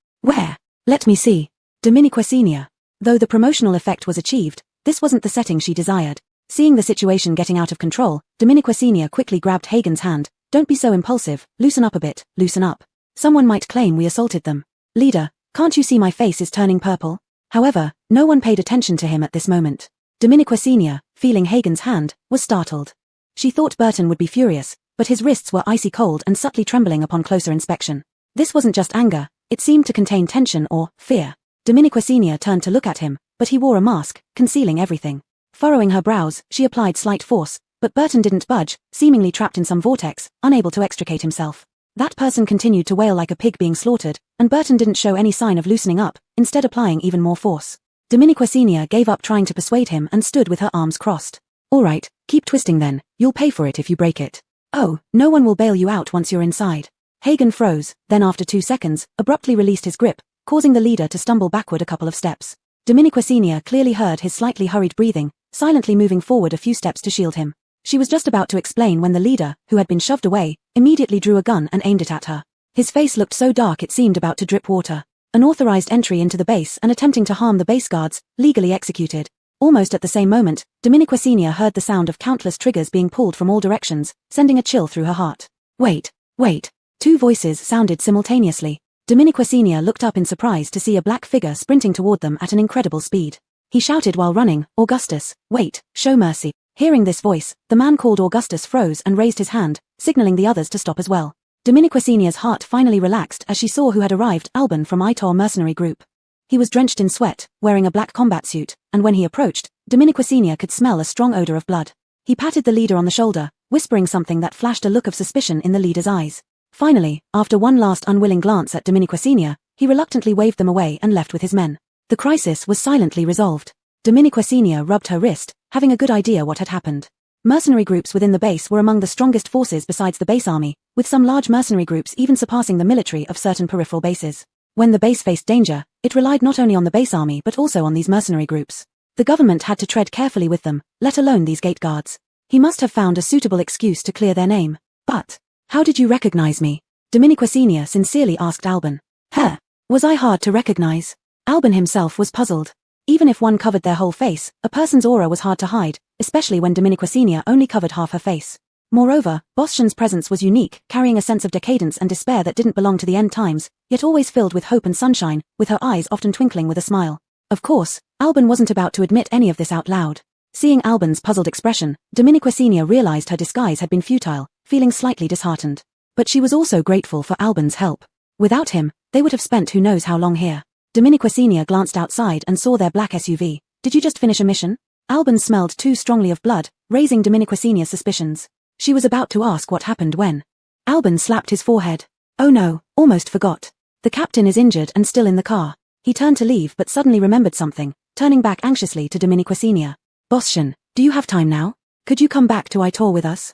Speaker 1: Let me see." Dominiqua Sr. Though the promotional effect was achieved, this wasn't the setting she desired. Seeing the situation getting out of control, Dominiqua Sr. quickly grabbed Hagen's hand. "Don't be so impulsive, loosen up a bit, loosen up. Someone might claim we assaulted them. Leader, can't you see my face is turning purple?" However, no one paid attention to him at this moment. Dominiqua Sr., feeling Hagen's hand, was startled. She thought Burton would be furious, but his wrists were icy cold and subtly trembling upon closer inspection. This wasn't just anger, it seemed to contain tension or fear. Dominiqua Sr. turned to look at him, but he wore a mask, concealing everything. Furrowing her brows, she applied slight force, but Burton didn't budge, seemingly trapped in some vortex, unable to extricate himself. That person continued to wail like a pig being slaughtered, and Burton didn't show any sign of loosening up, instead applying even more force. Dominiqua Sr. gave up trying to persuade him and stood with her arms crossed. "All right, keep twisting then, you'll pay for it if you break it." "Oh, no one will bail you out once you're inside." Hagen froze, then after 2 seconds, abruptly released his grip, causing the leader to stumble backward a couple of steps. Dominiqua Sr. clearly heard his slightly hurried breathing, silently moving forward a few steps to shield him. She was just about to explain when the leader, who had been shoved away, immediately drew a gun and aimed it at her. His face looked so dark it seemed about to drip water. Unauthorized entry into the base and attempting to harm the base guards, legally executed. Almost at the same moment, Dominiquacenia heard the sound of countless triggers being pulled from all directions, sending a chill through her heart. Wait. Two voices sounded simultaneously. Dominiquacenia looked up in surprise to see a black figure sprinting toward them at an incredible speed. He shouted while running, "Augustus, wait, show mercy." Hearing this voice, the man called Augustus froze and raised his hand, signaling the others to stop as well. Dominiquacenia's heart finally relaxed as she saw who had arrived, Alban from Itor mercenary group. He was drenched in sweat, wearing a black combat suit, and when he approached, Dominiquacenia could smell a strong odor of blood. He patted the leader on the shoulder, whispering something that flashed a look of suspicion in the leader's eyes. Finally, after one last unwilling glance at Dominiquacenia, he reluctantly waved them away and left with his men. The crisis was silently resolved. Dominiquacenia rubbed her wrist, having a good idea what had happened. Mercenary groups within the base were among the strongest forces besides the base army, with some large mercenary groups even surpassing the military of certain peripheral bases. When the base faced danger, it relied not only on the base army but also on these mercenary groups. The government had to tread carefully with them, let alone these gate guards. He must have found a suitable excuse to clear their name. But, how did you recognize me? Dominiquacenia sincerely asked Alban. Was I hard to recognize? Alban himself was puzzled. Even if one covered their whole face, a person's aura was hard to hide, especially when Dominiquacenia only covered half her face. Moreover, Bostion's presence was unique, carrying a sense of decadence and despair that didn't belong to the end times, yet always filled with hope and sunshine, with her eyes often twinkling with a smile. Of course, Alban wasn't about to admit any of this out loud. Seeing Alban's puzzled expression, Dominiquacenia realized her disguise had been futile, feeling slightly disheartened. But she was also grateful for Alban's help. Without him, they would have spent who knows how long here. Dominiquacenia glanced outside and saw their black SUV. Did you just finish a mission? Alban smelled too strongly of blood, raising Dominiquacenia's suspicions. She was about to ask what happened when. Alban slapped his forehead. Oh no, almost forgot. The captain is injured and still in the car. He turned to leave but suddenly remembered something, turning back anxiously to Dominiquacenia. Bostion, do you have time now? Could you come back to Itor with us?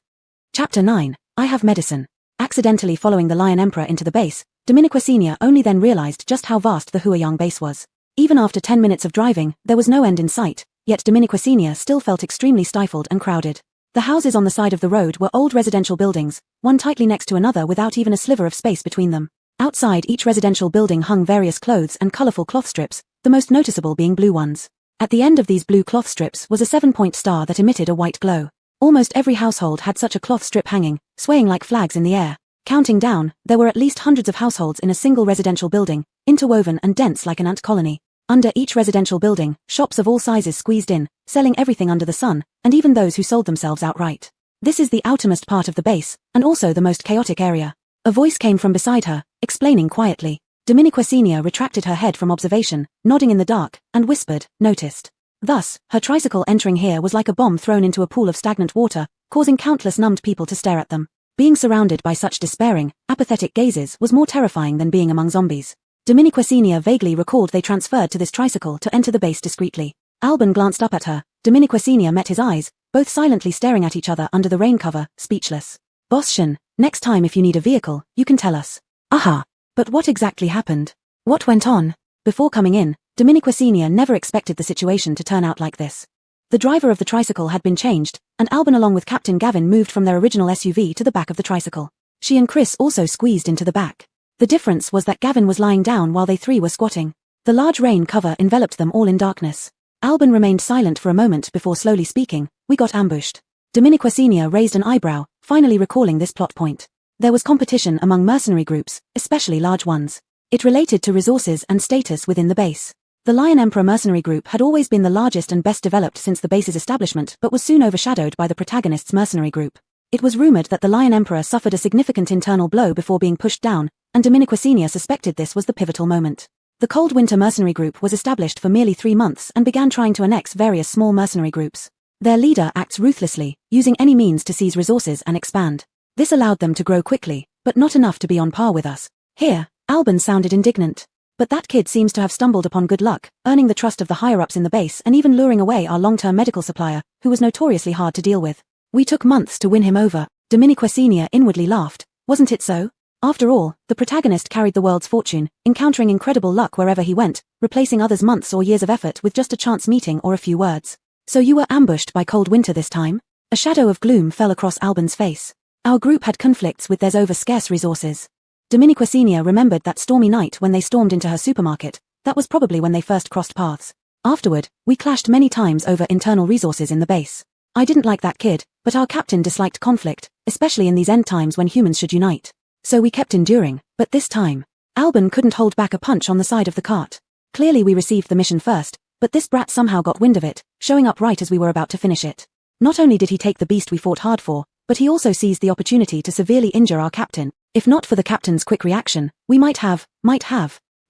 Speaker 1: Chapter 9, I have medicine. Accidentally following the Lion Emperor into the base, Dominiquacenia only then realized just how vast the Huayang base was. Even after 10 minutes of driving, there was no end in sight, yet Dominiquacenia still felt extremely stifled and crowded. The houses on the side of the road were old residential buildings, one tightly next to another without even a sliver of space between them. Outside each residential building hung various clothes and colorful cloth strips, the most noticeable being blue ones. At the end of these blue cloth strips was a 7-point star that emitted a white glow. Almost every household had such a cloth strip hanging, swaying like flags in the air. Counting down, there were at least hundreds of households in a single residential building, interwoven and dense like an ant colony. Under each residential building, shops of all sizes squeezed in, selling everything under the sun, and even those who sold themselves outright. This is the outermost part of the base, and also the most chaotic area. A voice came from beside her, explaining quietly. Dominiquacenia retracted her head from observation, nodding in the dark, and whispered, noticed. Thus, her tricycle entering here was like a bomb thrown into a pool of stagnant water, causing countless numbed people to stare at them. Being surrounded by such despairing, apathetic gazes was more terrifying than being among zombies. Dominiquacenia vaguely recalled they transferred to this tricycle to enter the base discreetly. Alban glanced up at her. Dominiquacenia met his eyes, both silently staring at each other under the rain cover, speechless. Bostion, next time if you need a vehicle, you can tell us. Aha! But what exactly happened? What went on? Before coming in, Dominiquacenia never expected the situation to turn out like this. The driver of the tricycle had been changed, and Alban along with Captain Gavin moved from their original SUV to the back of the tricycle. She and Chris also squeezed into the back. The difference was that Gavin was lying down while they three were squatting. The large rain cover enveloped them all in darkness. Alban remained silent for a moment before slowly speaking. We got ambushed. Dominiquacenia raised an eyebrow, finally recalling this plot point. There was competition among mercenary groups, especially large ones. It related to resources and status within the base. The Lion Emperor mercenary group had always been the largest and best developed since the base's establishment but was soon overshadowed by the protagonist's mercenary group. It was rumored that the Lion Emperor suffered a significant internal blow before being pushed down, and Dominiquacenia suspected this was the pivotal moment. The Cold Winter mercenary group was established for merely 3 months and began trying to annex various small mercenary groups. Their leader acts ruthlessly, using any means to seize resources and expand. This allowed them to grow quickly, but not enough to be on par with us. Here, Alban sounded indignant. But that kid seems to have stumbled upon good luck, earning the trust of the higher-ups in the base and even luring away our long-term medical supplier, who was notoriously hard to deal with. We took months to win him over. Dominiquacenia inwardly laughed. Wasn't it so? After all, the protagonist carried the world's fortune, encountering incredible luck wherever he went, replacing others' months or years of effort with just a chance meeting or a few words. So you were ambushed by Cold Winter this time? A shadow of gloom fell across Alban's face. Our group had conflicts with theirs over scarce resources. Dominiquacenia remembered that stormy night when they stormed into her supermarket. That was probably when they first crossed paths. Afterward, we clashed many times over internal resources in the base. I didn't like that kid, but our captain disliked conflict, especially in these end times when humans should unite. So we kept enduring, but this time, Albin couldn't hold back a punch on the side of the cart. Clearly we received the mission first, but this brat somehow got wind of it, showing up right as we were about to finish it. Not only did he take the beast we fought hard for, but he also seized the opportunity to severely injure our captain. If not for the captain's quick reaction, we might have.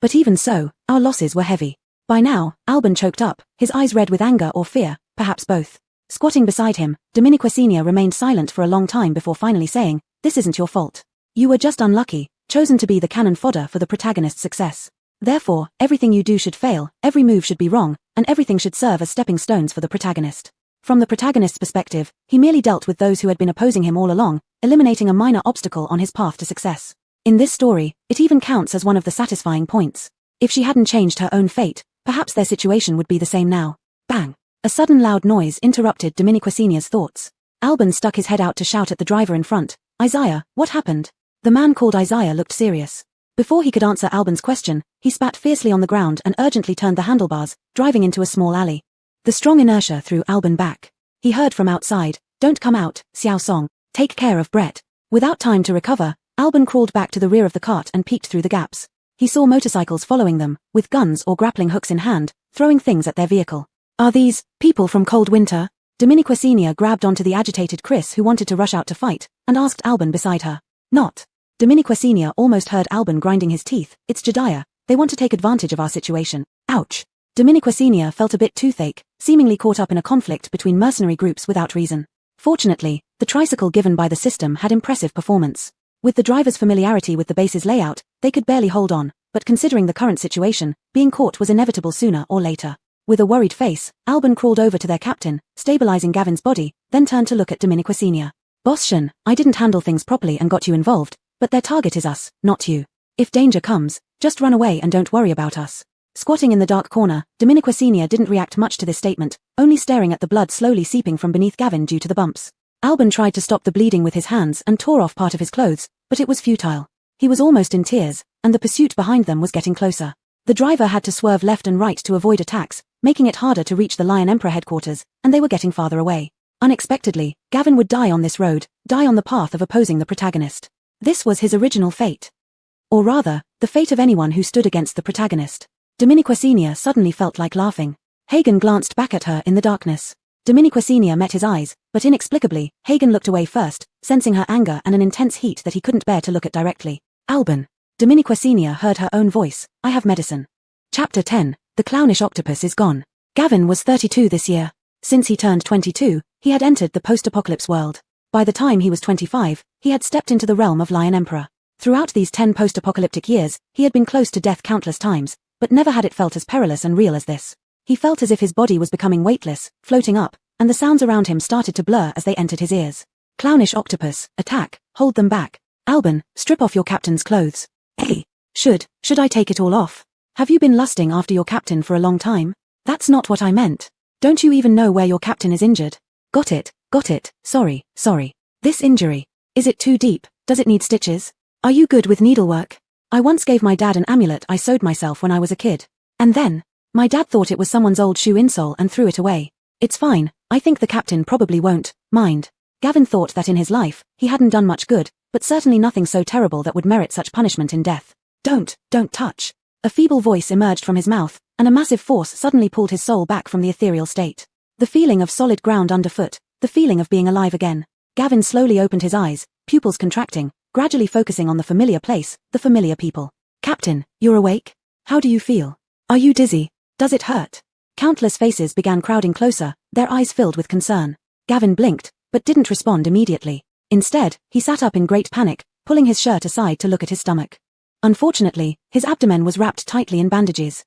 Speaker 1: But even so, our losses were heavy. By now, Albin choked up, his eyes red with anger or fear, perhaps both. Squatting beside him, Dominique Senior remained silent for a long time before finally saying, "This isn't your fault. You were just unlucky, chosen to be the cannon fodder for the protagonist's success. Therefore, everything you do should fail, every move should be wrong, and everything should serve as stepping stones for the protagonist." From the protagonist's perspective, he merely dealt with those who had been opposing him all along, eliminating a minor obstacle on his path to success. In this story, it even counts as one of the satisfying points. If she hadn't changed her own fate, perhaps their situation would be the same now. Bang! A sudden loud noise interrupted Dominique Senior's thoughts. Albin stuck his head out to shout at the driver in front, "Isaiah, what happened?" The man called Isaiah looked serious. Before he could answer Albin's question, he spat fiercely on the ground and urgently turned the handlebars, driving into a small alley. The strong inertia threw Albin back. He heard from outside, "Don't come out, Xiao Song. Take care of Brett." Without time to recover, Albin crawled back to the rear of the cart and peeked through the gaps. He saw motorcycles following them, with guns or grappling hooks in hand, throwing things at their vehicle. "Are these people from Cold Winter?" Dominique Senior grabbed onto the agitated Chris who wanted to rush out to fight, and asked Albin beside her. "Not." Dominique Senior almost heard Albin grinding his teeth. "It's Jediah. They want to take advantage of our situation." Ouch. Dominique Senior felt a bit toothache, seemingly caught up in a conflict between mercenary groups without reason. Fortunately, the tricycle given by the system had impressive performance. With the driver's familiarity with the base's layout, they could barely hold on, but considering the current situation, being caught was inevitable sooner or later. With a worried face, Albin crawled over to their captain, stabilizing Gavin's body, then turned to look at Dominique Senior. "Boss Shen, I didn't handle things properly and got you involved, but their target is us, not you. If danger comes, just run away and don't worry about us." Squatting in the dark corner, Dominique Senior didn't react much to this statement, only staring at the blood slowly seeping from beneath Gavin due to the bumps. Albin tried to stop the bleeding with his hands and tore off part of his clothes, but it was futile. He was almost in tears, and the pursuit behind them was getting closer. The driver had to swerve left and right to avoid attacks, making it harder to reach the Lion Emperor headquarters, and they were getting farther away. Unexpectedly, Gavin would die on this road, die on the path of opposing the protagonist. This was his original fate. Or rather, the fate of anyone who stood against the protagonist. Dominique Senior suddenly felt like laughing. Hagen glanced back at her in the darkness. Dominique Senior met his eyes, but inexplicably, Hagen looked away first, sensing her anger and an intense heat that he couldn't bear to look at directly. "Albin." Dominique Senior heard her own voice, "I have medicine." Chapter 10, The Clownish Octopus is Gone. Gavin was 32 this year. Since he turned 22, he had entered the post-apocalypse world. By the time he was 25, he had stepped into the realm of Lion Emperor. Throughout these 10 post-apocalyptic years, he had been close to death countless times, but never had it felt as perilous and real as this. He felt as if his body was becoming weightless, floating up, and the sounds around him started to blur as they entered his ears. "Clownish octopus, attack, hold them back. Albin, strip off your captain's clothes." "Hey, should I take it all off? Have you been lusting after your captain for a long time?" "That's not what I meant. Don't you even know where your captain is injured?" Got it, sorry. This injury. Is it too deep? Does it need stitches? Are you good with needlework? I once gave my dad an amulet I sewed myself when I was a kid. And then, my dad thought it was someone's old shoe insole and threw it away. It's fine, I think the captain probably won't mind. Gavin thought that in his life, he hadn't done much good, but certainly nothing so terrible that would merit such punishment in death. Don't touch. A feeble voice emerged from his mouth, and a massive force suddenly pulled his soul back from the ethereal state. The feeling of solid ground underfoot, the feeling of being alive again. Gavin slowly opened his eyes, pupils contracting, gradually focusing on the familiar place, the familiar people. "Captain, you're awake? How do you feel? Are you dizzy? Does it hurt?" Countless faces began crowding closer, their eyes filled with concern. Gavin blinked, but didn't respond immediately. Instead, he sat up in great panic, pulling his shirt aside to look at his stomach. Unfortunately, his abdomen was wrapped tightly in bandages.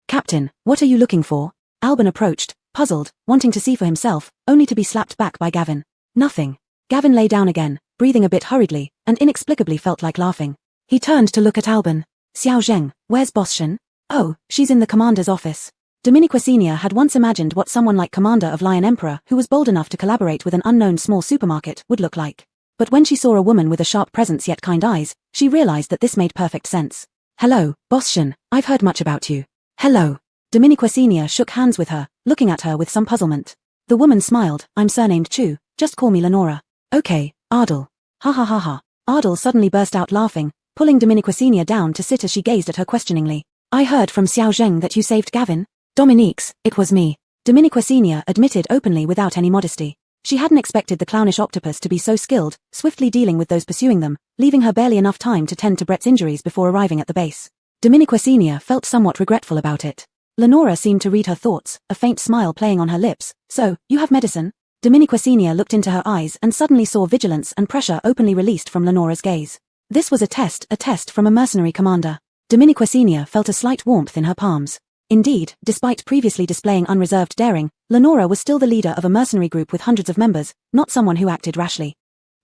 Speaker 1: Captain, what are you looking for?" Albin approached, puzzled, wanting to see for himself, only to be slapped back by Gavin. "Nothing." Gavin lay down again, breathing a bit hurriedly, and inexplicably felt like laughing. He turned to look at Albin. "Xiao Zheng, where's Boss Shen?" "Oh, she's in the commander's office." Dominique Senior had once imagined what someone like Commander of Lion Emperor who was bold enough to collaborate with an unknown small supermarket would look like. But when she saw a woman with a sharp presence yet kind eyes, she realized that this made perfect sense. "Hello, Boss Shen, I've heard much about you." "Hello." Dominiquesenia shook hands with her, looking at her with some puzzlement. The woman smiled. I'm surnamed Chu, just call me Lenora. Okay, Ardal. Ha ha ha ha. Ardal suddenly burst out laughing, pulling Dominiquesenia down to sit as she gazed at her questioningly. I heard from Xiao Zheng that you saved Gavin. Dominique's, it was me. Dominiquesenia admitted openly without any modesty. She hadn't expected the clownish octopus to be so skilled, swiftly dealing with those pursuing them, leaving her barely enough time to tend to Brett's injuries before arriving at the base. Dominiquesenia felt somewhat regretful about it. Lenora seemed to read her thoughts, a faint smile playing on her lips. So, you have medicine? Dominiquesenia looked into her eyes and suddenly saw vigilance and pressure openly released from Lenora's gaze. This was a test from a mercenary commander. Dominiquesenia felt a slight warmth in her palms. Indeed, despite previously displaying unreserved daring, Lenora was still the leader of a mercenary group with hundreds of members, not someone who acted rashly.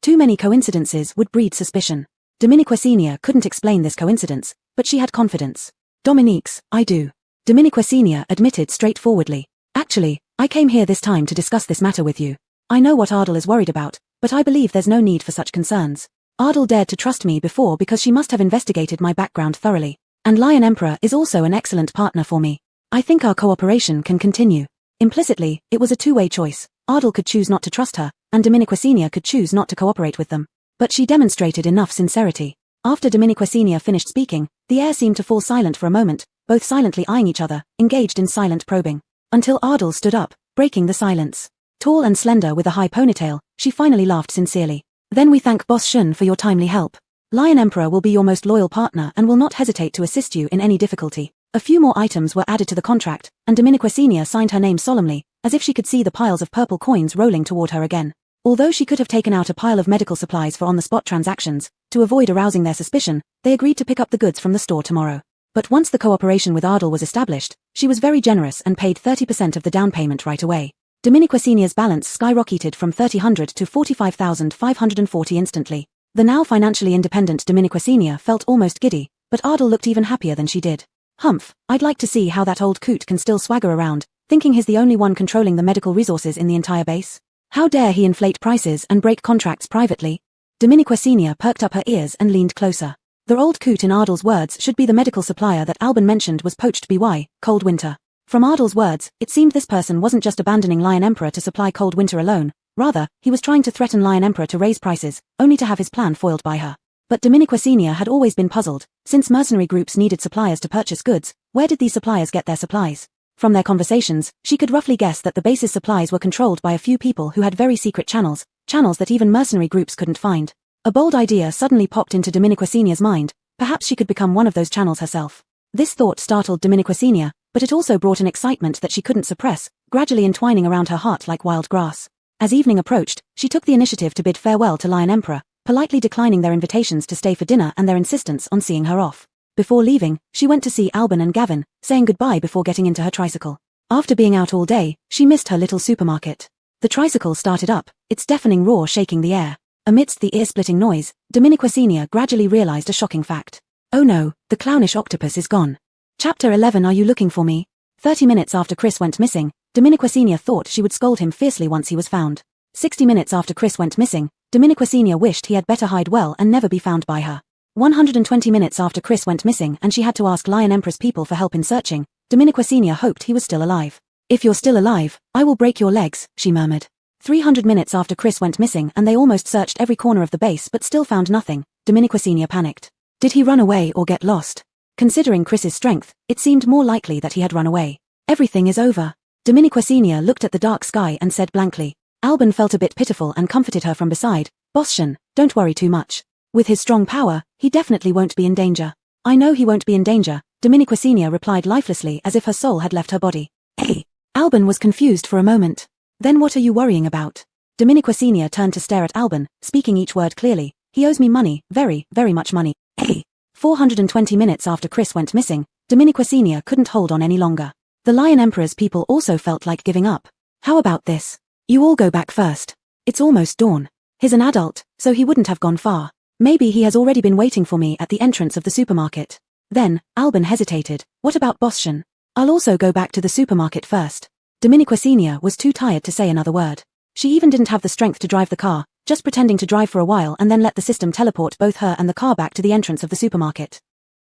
Speaker 1: Too many coincidences would breed suspicion. Dominiquesenia couldn't explain this coincidence, but she had confidence. Dominique's, I do. Dominiquesenia admitted straightforwardly. Actually, I came here this time to discuss this matter with you. I know what Ardal is worried about, but I believe there's no need for such concerns. Ardal dared to trust me before because she must have investigated my background thoroughly. And Lion Emperor is also an excellent partner for me. I think our cooperation can continue. Implicitly, it was a two-way choice. Ardal could choose not to trust her, and Dominiquesenia could choose not to cooperate with them. But she demonstrated enough sincerity. After Dominiquesenia finished speaking, the air seemed to fall silent for a moment, both silently eyeing each other, engaged in silent probing. Until Ardal stood up, breaking the silence. Tall and slender with a high ponytail, she finally laughed sincerely. Then we thank Boss Shun for your timely help. Lion Emperor will be your most loyal partner and will not hesitate to assist you in any difficulty. A few more items were added to the contract, and Dominiquesenia signed her name solemnly, as if she could see the piles of purple coins rolling toward her again. Although she could have taken out a pile of medical supplies for on-the-spot transactions, to avoid arousing their suspicion, they agreed to pick up the goods from the store tomorrow. But once the cooperation with Ardal was established, she was very generous and paid 30% of the down payment right away. Dominiquesenia's balance skyrocketed from 3,000 to 45,540 instantly. The now financially independent Dominiquesenia felt almost giddy, but Ardal looked even happier than she did. Humph, I'd like to see how that old coot can still swagger around, thinking he's the only one controlling the medical resources in the entire base. How dare he inflate prices and break contracts privately? Dominiquesenia perked up her ears and leaned closer. The old coot in Ardal's words should be the medical supplier that Alban mentioned was poached by Cold Winter. From Ardal's words, it seemed this person wasn't just abandoning Lion Emperor to supply Cold Winter alone. Rather, he was trying to threaten Lion Emperor to raise prices, only to have his plan foiled by her. But Dominiquesenia had always been puzzled. Since mercenary groups needed suppliers to purchase goods, where did these suppliers get their supplies? From their conversations, she could roughly guess that the base's supplies were controlled by a few people who had very secret channels that even mercenary groups couldn't find. A bold idea suddenly popped into Dominiquesenia's mind. Perhaps she could become one of those channels herself. This thought startled Dominiquesenia, but it also brought an excitement that she couldn't suppress, gradually entwining around her heart like wild grass. As evening approached, she took the initiative to bid farewell to Lion Emperor, politely declining their invitations to stay for dinner and their insistence on seeing her off. Before leaving, she went to see Alban and Gavin, saying goodbye before getting into her tricycle. After being out all day, she missed her little supermarket. The tricycle started up, its deafening roar shaking the air. Amidst the ear-splitting noise, Dominiquesenia gradually realized a shocking fact. Oh no, the clownish octopus is gone. Chapter 11. Are you looking for me? 30 minutes after Chris went missing, Dominiquesenia thought she would scold him fiercely once he was found. 60 minutes after Chris went missing, Dominiquesenia wished he had better hide well and never be found by her. 120 minutes after Chris went missing and she had to ask Lion Emperor's people for help in searching, Dominiquesenia hoped he was still alive. If you're still alive, I will break your legs, she murmured. 300 minutes after Chris went missing and they almost searched every corner of the base but still found nothing, Dominiquesenia panicked. Did he run away or get lost? Considering Chris's strength, it seemed more likely that he had run away. Everything is over. Dominiquesenia looked at the dark sky and said blankly. Alban felt a bit pitiful and comforted her from beside. Boss Shun, don't worry too much. With his strong power, he definitely won't be in danger. I know he won't be in danger, Dominiquesenia replied lifelessly as if her soul had left her body. Hey! Alban was confused for a moment. Then what are you worrying about? Dominiquesenia turned to stare at Alban, speaking each word clearly. He owes me money, very, very much money. Hey! 420 minutes after Chris went missing, Dominiquesenia couldn't hold on any longer. The Lion Emperor's people also felt like giving up. How about this? You all go back first. It's almost dawn. He's an adult, so he wouldn't have gone far. Maybe he has already been waiting for me at the entrance of the supermarket. Then, Alban hesitated. What about Boss Shun? I'll also go back to the supermarket first. Dominiquesenia was too tired to say another word. She even didn't have the strength to drive the car, just pretending to drive for a while and then let the system teleport both her and the car back to the entrance of the supermarket.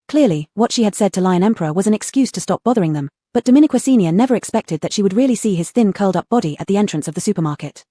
Speaker 1: Clearly, what she had said to Lion Emperor was an excuse to stop bothering them, But Dominique never expected that she would really see his thin curled up body at the entrance of the supermarket.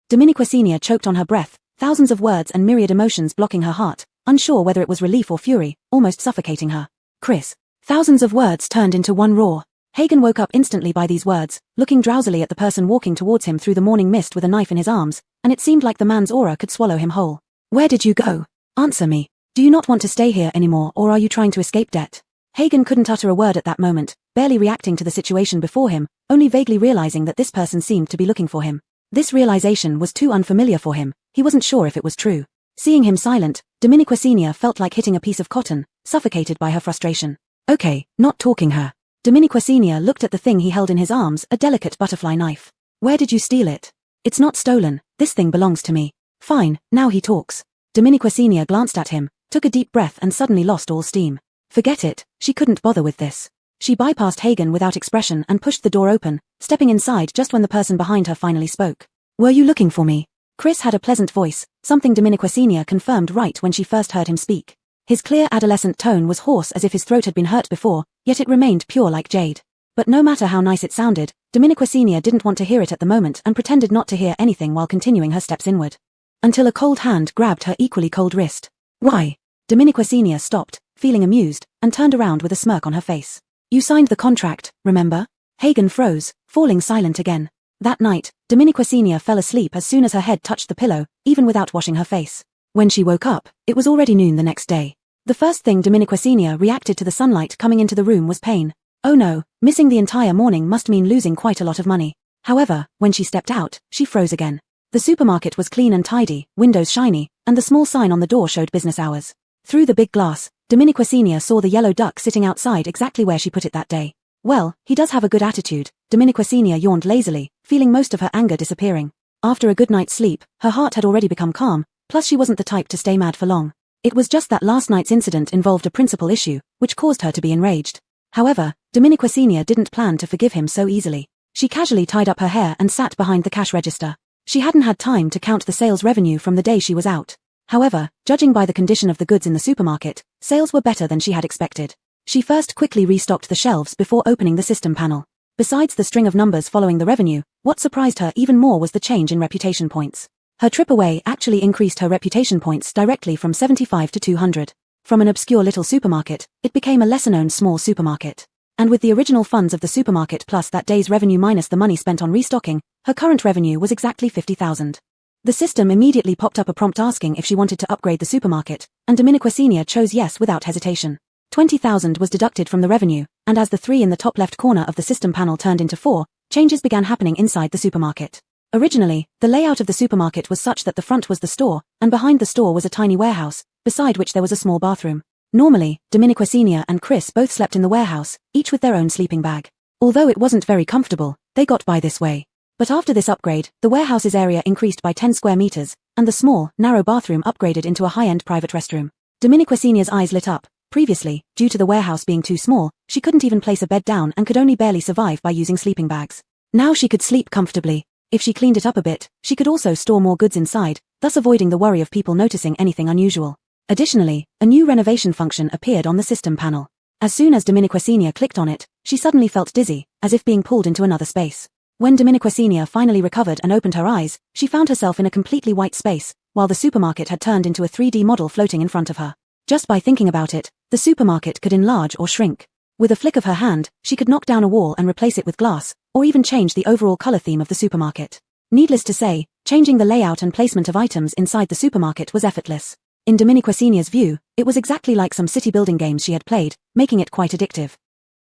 Speaker 1: Dominique choked on her breath, thousands of words and myriad emotions blocking her heart, unsure whether it was relief or fury, almost suffocating her. Chris. Thousands of words turned into one roar. Hagen woke up instantly by these words, looking drowsily at the person walking towards him through the morning mist with a knife in his arms, and it seemed like the man's aura could swallow him whole. Where did you go? Answer me. Do you not want to stay here anymore, or are you trying to escape debt? Hagen couldn't utter a word at that moment, barely reacting to the situation before him, only vaguely realizing that this person seemed to be looking for him. This realization was too unfamiliar for him, he wasn't sure if it was true. Seeing him silent, Dominique felt like hitting a piece of cotton, suffocated by her frustration. Okay, not talking her. Dominique looked at the thing he held in his arms, a delicate butterfly knife. Where did you steal it? It's not stolen, this thing belongs to me. Fine, now he talks. Dominique glanced at him, took a deep breath and suddenly lost all steam. Forget it, she couldn't bother with this. She bypassed Hagen without expression and pushed the door open, stepping inside just when the person behind her finally spoke. Were you looking for me? Chris had a pleasant voice, something Dominique confirmed right when she first heard him speak. His clear adolescent tone was hoarse as if his throat had been hurt before, yet it remained pure like jade. But no matter how nice it sounded, Dominique didn't want to hear it at the moment and pretended not to hear anything while continuing her steps inward. Until a cold hand grabbed her equally cold wrist. Why? Dominique stopped, feeling amused, and turned around with a smirk on her face. You signed the contract, remember? Hagen froze, falling silent again. That night, Dominique fell asleep as soon as her head touched the pillow, even without washing her face. When she woke up, it was already noon the next day. The first thing Dominique reacted to the sunlight coming into the room was pain. Oh no, missing the entire morning must mean losing quite a lot of money. However, when she stepped out, she froze again. The supermarket was clean and tidy, windows shiny, and the small sign on the door showed business hours. Through the big glass, Dominique saw the yellow duck sitting outside exactly where she put it that day. Well, he does have a good attitude, Dominique yawned lazily, feeling most of her anger disappearing. After a good night's sleep, her heart had already become calm, plus she wasn't the type to stay mad for long. It was just that last night's incident involved a principal issue, which caused her to be enraged. However, Dominique didn't plan to forgive him so easily. She casually tied up her hair and sat behind the cash register. She hadn't had time to count the sales revenue from the day she was out. However, judging by the condition of the goods in the supermarket, sales were better than she had expected. She first quickly restocked the shelves before opening the system panel. Besides the string of numbers following the revenue, what surprised her even more was the change in reputation points. Her trip away actually increased her reputation points directly from 75 to 200. From an obscure little supermarket, it became a lesser-known small supermarket. And with the original funds of the supermarket plus that day's revenue minus the money spent on restocking, her current revenue was exactly 50,000. The system immediately popped up a prompt asking if she wanted to upgrade the supermarket, and Dominique chose yes without hesitation. 20,000 was deducted from the revenue, and as the 3 in the top left corner of the system panel turned into 4, changes began happening inside the supermarket. Originally, the layout of the supermarket was such that the front was the store, and behind the store was a tiny warehouse, beside which there was a small bathroom. Normally, Dominique and Chris both slept in the warehouse, each with their own sleeping bag. Although it wasn't very comfortable, they got by this way. But after this upgrade, the warehouse's area increased by 10 square meters, and the small, narrow bathroom upgraded into a high-end private restroom. Dominique eyes lit up. Previously, due to the warehouse being too small, she couldn't even place a bed down and could only barely survive by using sleeping bags. Now she could sleep comfortably. If she cleaned it up a bit, she could also store more goods inside, thus avoiding the worry of people noticing anything unusual. Additionally, a new renovation function appeared on the system panel. As soon as Dominique clicked on it, she suddenly felt dizzy, as if being pulled into another space. When Dominique finally recovered and opened her eyes, she found herself in a completely white space, while the supermarket had turned into a 3D model floating in front of her. Just by thinking about it, the supermarket could enlarge or shrink. With a flick of her hand, she could knock down a wall and replace it with glass, or even change the overall color theme of the supermarket. Needless to say, changing the layout and placement of items inside the supermarket was effortless. In Dominique view, it was exactly like some city building games she had played, making it quite addictive.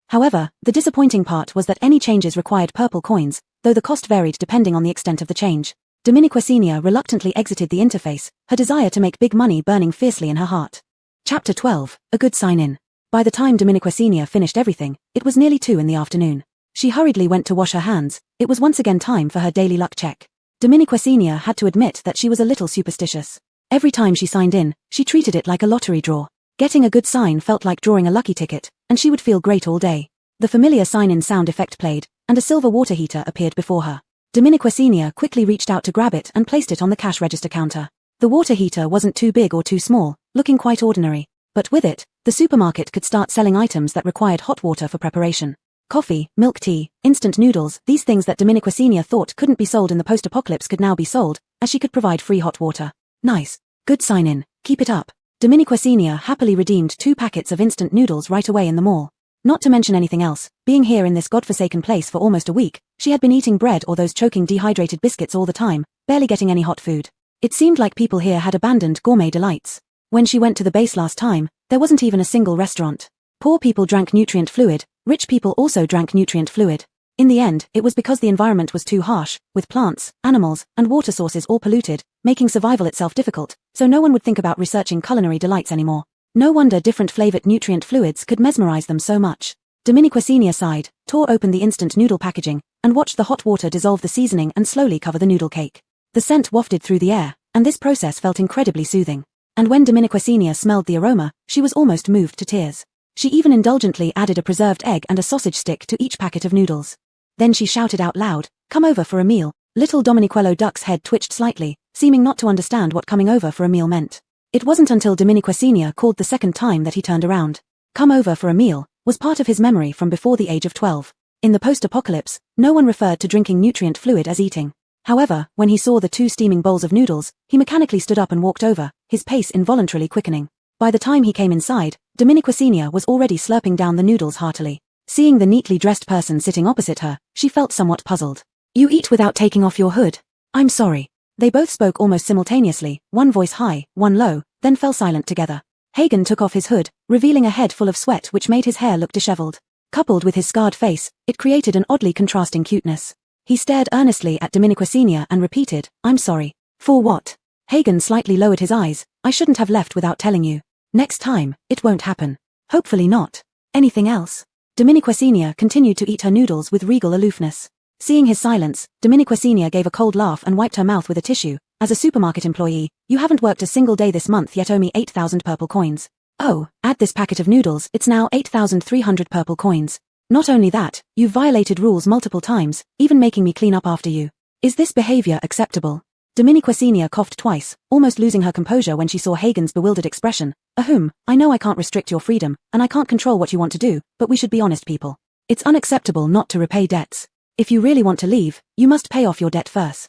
Speaker 1: However, the disappointing part was that any changes required purple coins, though the cost varied depending on the extent of the change. Dominique reluctantly exited the interface, her desire to make big money burning fiercely in her heart. Chapter 12, A Good Sign-In. By the time Dominique finished everything, it was nearly 2 in the afternoon. She hurriedly went to wash her hands. It was once again time for her daily luck check. Dominique had to admit that she was a little superstitious. Every time she signed in, she treated it like a lottery draw. Getting a good sign felt like drawing a lucky ticket, and she would feel great all day. The familiar sign-in sound effect played, and a silver water heater appeared before her. Dominique quickly reached out to grab it and placed it on the cash register counter. The water heater wasn't too big or too small, looking quite ordinary. But with it, the supermarket could start selling items that required hot water for preparation. Coffee, milk tea, instant noodles, these things that Dominiquasenia thought couldn't be sold in the post-apocalypse could now be sold, as she could provide free hot water. Nice. Good sign-in. Keep it up. Dominiquasenia happily redeemed 2 packets of instant noodles right away in the mall. Not to mention anything else, being here in this godforsaken place for almost a week, she had been eating bread or those choking dehydrated biscuits all the time, barely getting any hot food. It seemed like people here had abandoned gourmet delights. When she went to the base last time, there wasn't even a single restaurant. Poor people drank nutrient fluid, rich people also drank nutrient fluid. In the end, it was because the environment was too harsh, with plants, animals, and water sources all polluted, making survival itself difficult, so no one would think about researching culinary delights anymore. No wonder different flavored nutrient fluids could mesmerize them so much. Dominiquasenia sighed, tore open the instant noodle packaging, and watched the hot water dissolve the seasoning and slowly cover the noodle cake. The scent wafted through the air, and this process felt incredibly soothing. And when Dominiquasenia smelled the aroma, she was almost moved to tears. She even indulgently added a preserved egg and a sausage stick to each packet of noodles. Then she shouted out loud, "Come over for a meal." Little DominiqueLoDuck's head twitched slightly, seeming not to understand what coming over for a meal meant. It wasn't until Dominiquasenia called the second time that he turned around. Come over for a meal was part of his memory from before the age of 12. In the post-apocalypse, no one referred to drinking nutrient fluid as eating. However, when he saw the 2 steaming bowls of noodles, he mechanically stood up and walked over, his pace involuntarily quickening. By the time he came inside, Dominiquasenia was already slurping down the noodles heartily. Seeing the neatly dressed person sitting opposite her, she felt somewhat puzzled. "You eat without taking off your hood?" "I'm sorry." They both spoke almost simultaneously, one voice high, one low, then fell silent together. Hagen took off his hood, revealing a head full of sweat which made his hair look disheveled. Coupled with his scarred face, it created an oddly contrasting cuteness. He stared earnestly at Dominiquasenia and repeated, "I'm sorry." "For what?" Hagen slightly lowered his eyes. "I shouldn't have left without telling you. Next time, it won't happen." "Hopefully not. Anything else?" Dominiquasenia continued to eat her noodles with regal aloofness. Seeing his silence, Dominiquasenia gave a cold laugh and wiped her mouth with a tissue. "As a supermarket employee, you haven't worked a single day this month yet owe me 8,000 purple coins. Oh, add this packet of noodles, it's now 8,300 purple coins. Not only that, you've violated rules multiple times, even making me clean up after you. Is this behavior acceptable?" Dominiquasenia coughed twice, almost losing her composure when she saw Hagen's bewildered expression. "Ahem, I know I can't restrict your freedom, and I can't control what you want to do, but we should be honest people. It's unacceptable not to repay debts. If you really want to leave, you must pay off your debt first.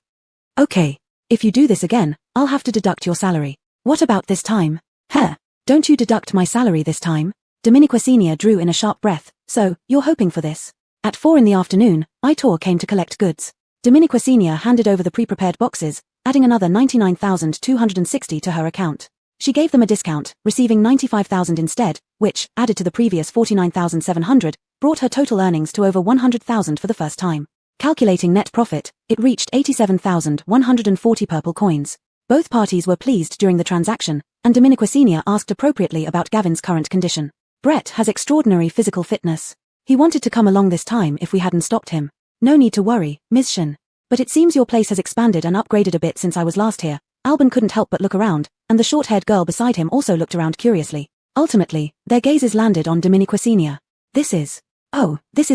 Speaker 1: Okay. If you do this again, I'll have to deduct your salary. What about this time?" "Huh. Don't you deduct my salary this time?" Dominiquasenia drew in a sharp breath. "So, you're hoping for this?" At 4 in the afternoon, Aitor came to collect goods. Dominiquasenia handed over the pre-prepared boxes, adding another 99,260 to her account. She gave them a discount, receiving 95,000 instead, which, added to the previous 49,700, brought her total earnings to over 100,000 for the first time. Calculating net profit, it reached 87,140 purple coins. Both parties were pleased during the transaction, and Dominiquasenia asked appropriately about Gavin's current condition. "Brett has extraordinary physical fitness. He wanted to come along this time if we hadn't stopped him. No need to worry, Ms. Shen. But it seems your place has expanded and upgraded a bit since I was last here." Albin couldn't help but look around, and the short-haired girl beside him also looked around curiously. Ultimately, their gazes landed on Dominiquasenia. This is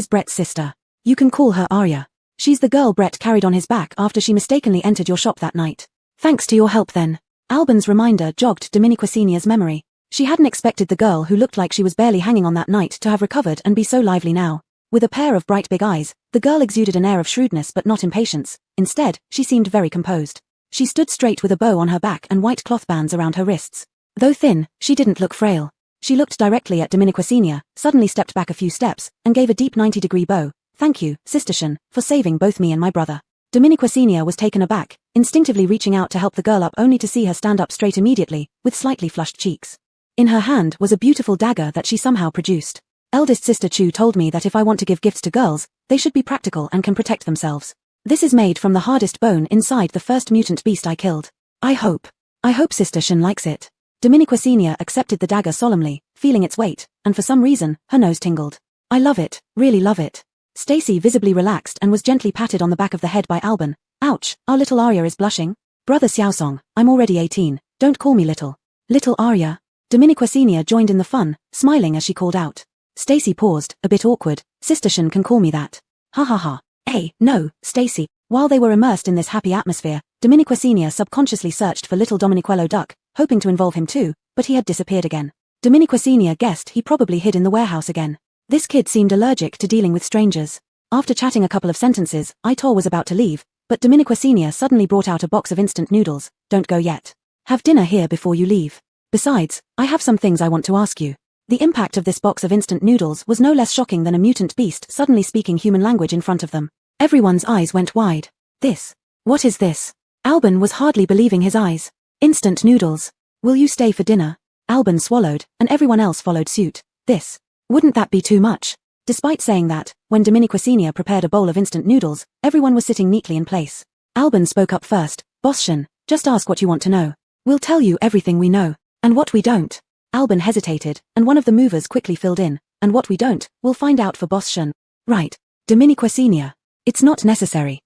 Speaker 1: Brett's sister. You can call her Arya. She's the girl Brett carried on his back after she mistakenly entered your shop that night. Thanks to your help then." Albin's reminder jogged Dominiquasenia's memory. She hadn't expected the girl who looked like she was barely hanging on that night to have recovered and be so lively now. With a pair of bright big eyes, the girl exuded an air of shrewdness but not impatience. Instead, she seemed very composed. She stood straight with a bow on her back and white cloth bands around her wrists. Though thin, she didn't look frail. She looked directly at Dominiquasenia, suddenly stepped back a few steps, and gave a deep 90-degree bow. "Thank you, Sister Shen, for saving both me and my brother." Dominiquasenia was taken aback, instinctively reaching out to help the girl up only to see her stand up straight immediately, with slightly flushed cheeks. In her hand was a beautiful dagger that she somehow produced. "Eldest Sister Chu told me that if I want to give gifts to girls, they should be practical and can protect themselves. This is made from the hardest bone inside the first mutant beast I killed. I hope Sister Shen likes it." Dominiquasenia accepted the dagger solemnly, feeling its weight, and for some reason, her nose tingled. "I love it, really love it." Stacy visibly relaxed and was gently patted on the back of the head by Albin. "Ouch, our little Arya is blushing." "Brother Xiaosong, I'm already 18, don't call me little." "Little Arya." Dominiquasenia joined in the fun, smiling as she called out. Stacy paused, a bit awkward. "Sister Shen can call me that." "Ha ha ha. Hey, no, Stacy." While they were immersed in this happy atmosphere, Dominiquasenia subconsciously searched for little DominiqueLoDuck, hoping to involve him too, but he had disappeared again. Dominiquasenia guessed he probably hid in the warehouse again. This kid seemed allergic to dealing with strangers. After chatting a couple of sentences, Aitor was about to leave, but Dominiqua Sr. suddenly brought out a box of instant noodles. Don't go yet. Have dinner here before you leave. Besides, I have some things I want to ask you. The impact of this box of instant noodles was no less shocking than a mutant beast suddenly speaking human language in front of them. Everyone's eyes went wide. What is this? Alban was hardly believing his eyes. Instant noodles. Will you stay for dinner? Alban swallowed, and everyone else followed suit. Wouldn't that be too much? Despite saying that, when Dominiqua Sr. prepared a bowl of instant noodles, everyone was sitting neatly in place. Alban spoke up first. Boschen, just ask what you want to know. We'll tell you everything we know. And what we don't. Alban hesitated, and one of the movers quickly filled in. And what we don't, we'll find out for Boschen. Right. Dominiqua Sr. It's not necessary.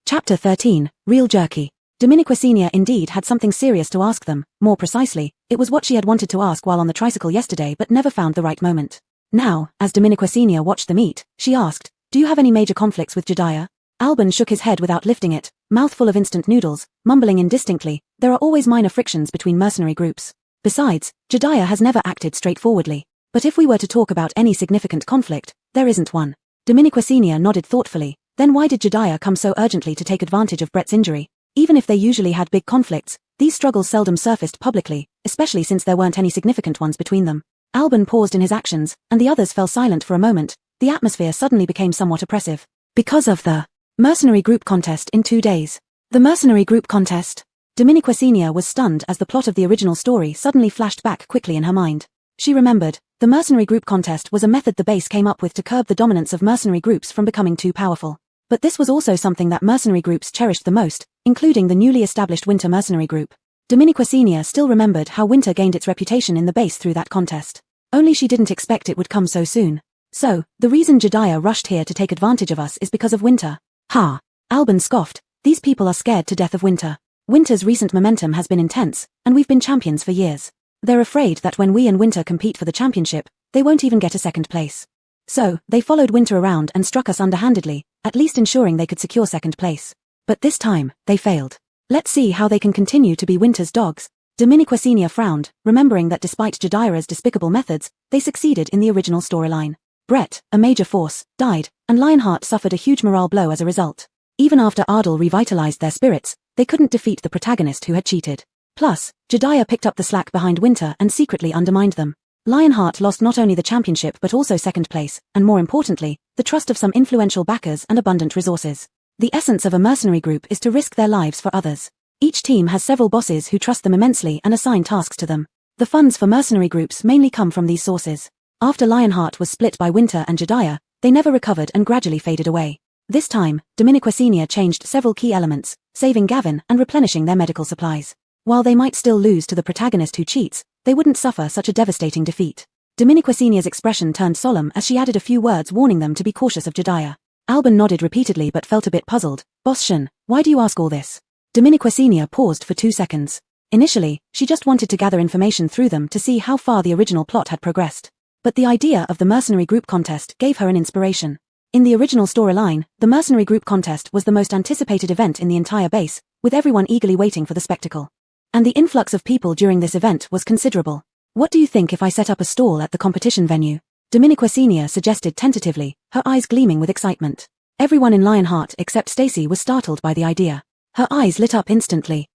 Speaker 1: Chapter 13, Real Jerky. Dominiqua Sr. indeed had something serious to ask them. More precisely, it was what she had wanted to ask while on the tricycle yesterday but never found the right moment. Now, as Dominiqua Sr. watched them eat, she asked, do you have any major conflicts with Jediah? Alban shook his head without lifting it, mouthful of instant noodles, mumbling indistinctly, there are always minor frictions between mercenary groups. Besides, Jediah has never acted straightforwardly. But if we were to talk about any significant conflict, there isn't one. Dominiqua Sr. nodded thoughtfully. Then why did Jediah come so urgently to take advantage of Brett's injury? Even if they usually had big conflicts, these struggles seldom surfaced publicly, especially since there weren't any significant ones between them. Alban paused in his actions, and the others fell silent for a moment. The atmosphere suddenly became somewhat oppressive. Because of the mercenary group contest in 2 days. The mercenary group contest? Dominiqua Sr. was stunned as the plot of the original story suddenly flashed back quickly in her mind. She remembered, the mercenary group contest was a method the base came up with to curb the dominance of mercenary groups from becoming too powerful. But this was also something that mercenary groups cherished the most, including the newly established Winter Mercenary Group. Dominiqua Sr. still remembered how Winter gained its reputation in the base through that contest. Only she didn't expect it would come so soon. So, the reason Jediah rushed here to take advantage of us is because of Winter. Ha! Alban scoffed. These people are scared to death of Winter. Winter's recent momentum has been intense, and we've been champions for years. They're afraid that when we and Winter compete for the championship, they won't even get a second place. So, they followed Winter around and struck us underhandedly, at least ensuring they could secure second place. But this time, they failed. Let's see how they can continue to be Winter's dogs. Dominiqua Sr. frowned, remembering that despite Jediah's despicable methods, they succeeded in the original storyline. Brett, a major force, died, and Lionheart suffered a huge morale blow as a result. Even after Ardell revitalized their spirits, they couldn't defeat the protagonist who had cheated. Plus, Jediah picked up the slack behind Winter and secretly undermined them. Lionheart lost not only the championship but also second place, and more importantly, the trust of some influential backers and abundant resources. The essence of a mercenary group is to risk their lives for others. Each team has several bosses who trust them immensely and assign tasks to them. The funds for mercenary groups mainly come from these sources. After Lionheart was split by Winter and Jediah, they never recovered and gradually faded away. This time, Dominiqua Sr. changed several key elements, saving Gavin and replenishing their medical supplies. While they might still lose to the protagonist who cheats, they wouldn't suffer such a devastating defeat. Dominiqua Sr.'s expression turned solemn as she added a few words warning them to be cautious of Jediah. Alban nodded repeatedly but felt a bit puzzled. Boschen, why do you ask all this? Dominiqua Sr. paused for 2 seconds. Initially, she just wanted to gather information through them to see how far the original plot had progressed. But the idea of the mercenary group contest gave her an inspiration. In the original storyline, the mercenary group contest was the most anticipated event in the entire base, with everyone eagerly waiting for the spectacle. And the influx of people during this event was considerable. What do you think if I set up a stall at the competition venue? Dominiqua Sr. suggested tentatively, her eyes gleaming with excitement. Everyone in Lionheart except Stacy was startled by the idea. Her eyes lit up instantly.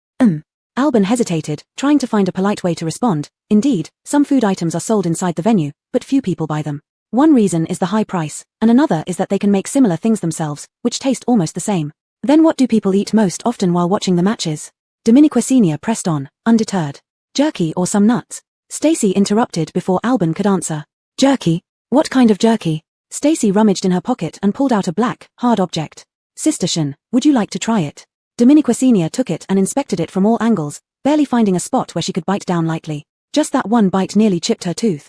Speaker 1: Alban hesitated, trying to find a polite way to respond. Indeed, some food items are sold inside the venue, but few people buy them. One reason is the high price, and another is that they can make similar things themselves, which taste almost the same. Then what do people eat most often while watching the matches? Dominiqua Sr. pressed on, undeterred. Jerky or some nuts? Stacy interrupted before Alban could answer. Jerky? What kind of jerky? Stacy rummaged in her pocket and pulled out a black, hard object. Sisterchen, would you like to try it? Dominiqua Sr. took it and inspected it from all angles, barely finding a spot where she could bite down lightly. Just that one bite nearly chipped her tooth.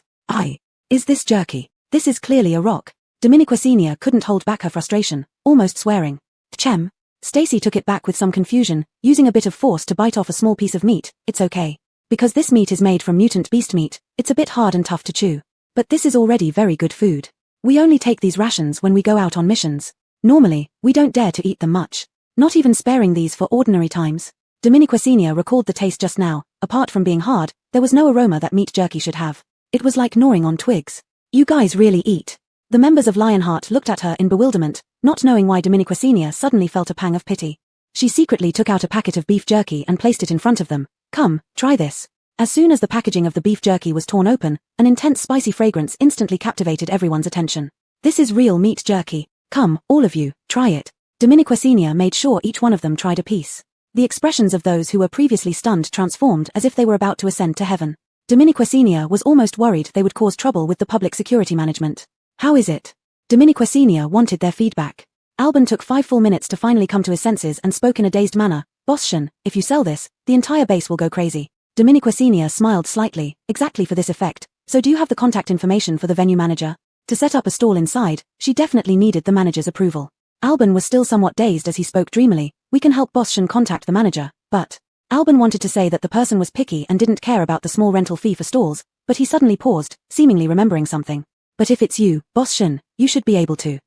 Speaker 1: Is this jerky? This is clearly a rock. Dominiqua Sr. couldn't hold back her frustration, almost swearing. Chem. Stacy took it back with some confusion, using a bit of force to bite off a small piece of meat. It's okay. Because this meat is made from mutant beast meat, it's a bit hard and tough to chew. But this is already very good food. We only take these rations when we go out on missions. Normally, we don't dare to eat them much. Not even sparing these for ordinary times. Dominiqua Sr. recalled the taste just now. Apart from being hard, there was no aroma that meat jerky should have. It was like gnawing on twigs. You guys really eat. The members of Lionheart looked at her in bewilderment, not knowing why Dominiquesenia suddenly felt a pang of pity. She secretly took out a packet of beef jerky and placed it in front of them. Come, try this. As soon as the packaging of the beef jerky was torn open, an intense spicy fragrance instantly captivated everyone's attention. This is real meat jerky. Come, all of you, try it. Dominiquesenia made sure each one of them tried a piece. The expressions of those who were previously stunned transformed as if they were about to ascend to heaven. Dominiquesenia was almost worried they would cause trouble with the public security management. How is it? Dominiquesenia wanted their feedback. Alban took 5 full minutes to finally come to his senses and spoke in a dazed manner. Boss Shen, if you sell this, the entire base will go crazy. Dominiquesenia smiled slightly, exactly for this effect. So do you have the contact information for the venue manager? To set up a stall inside, she definitely needed the manager's approval. Alban was still somewhat dazed as he spoke dreamily. We can help Boss Shen contact the manager, but... Alban wanted to say that the person was picky and didn't care about the small rental fee for stalls, but he suddenly paused, seemingly remembering something. But if it's you, Boss Shen, you should be able to.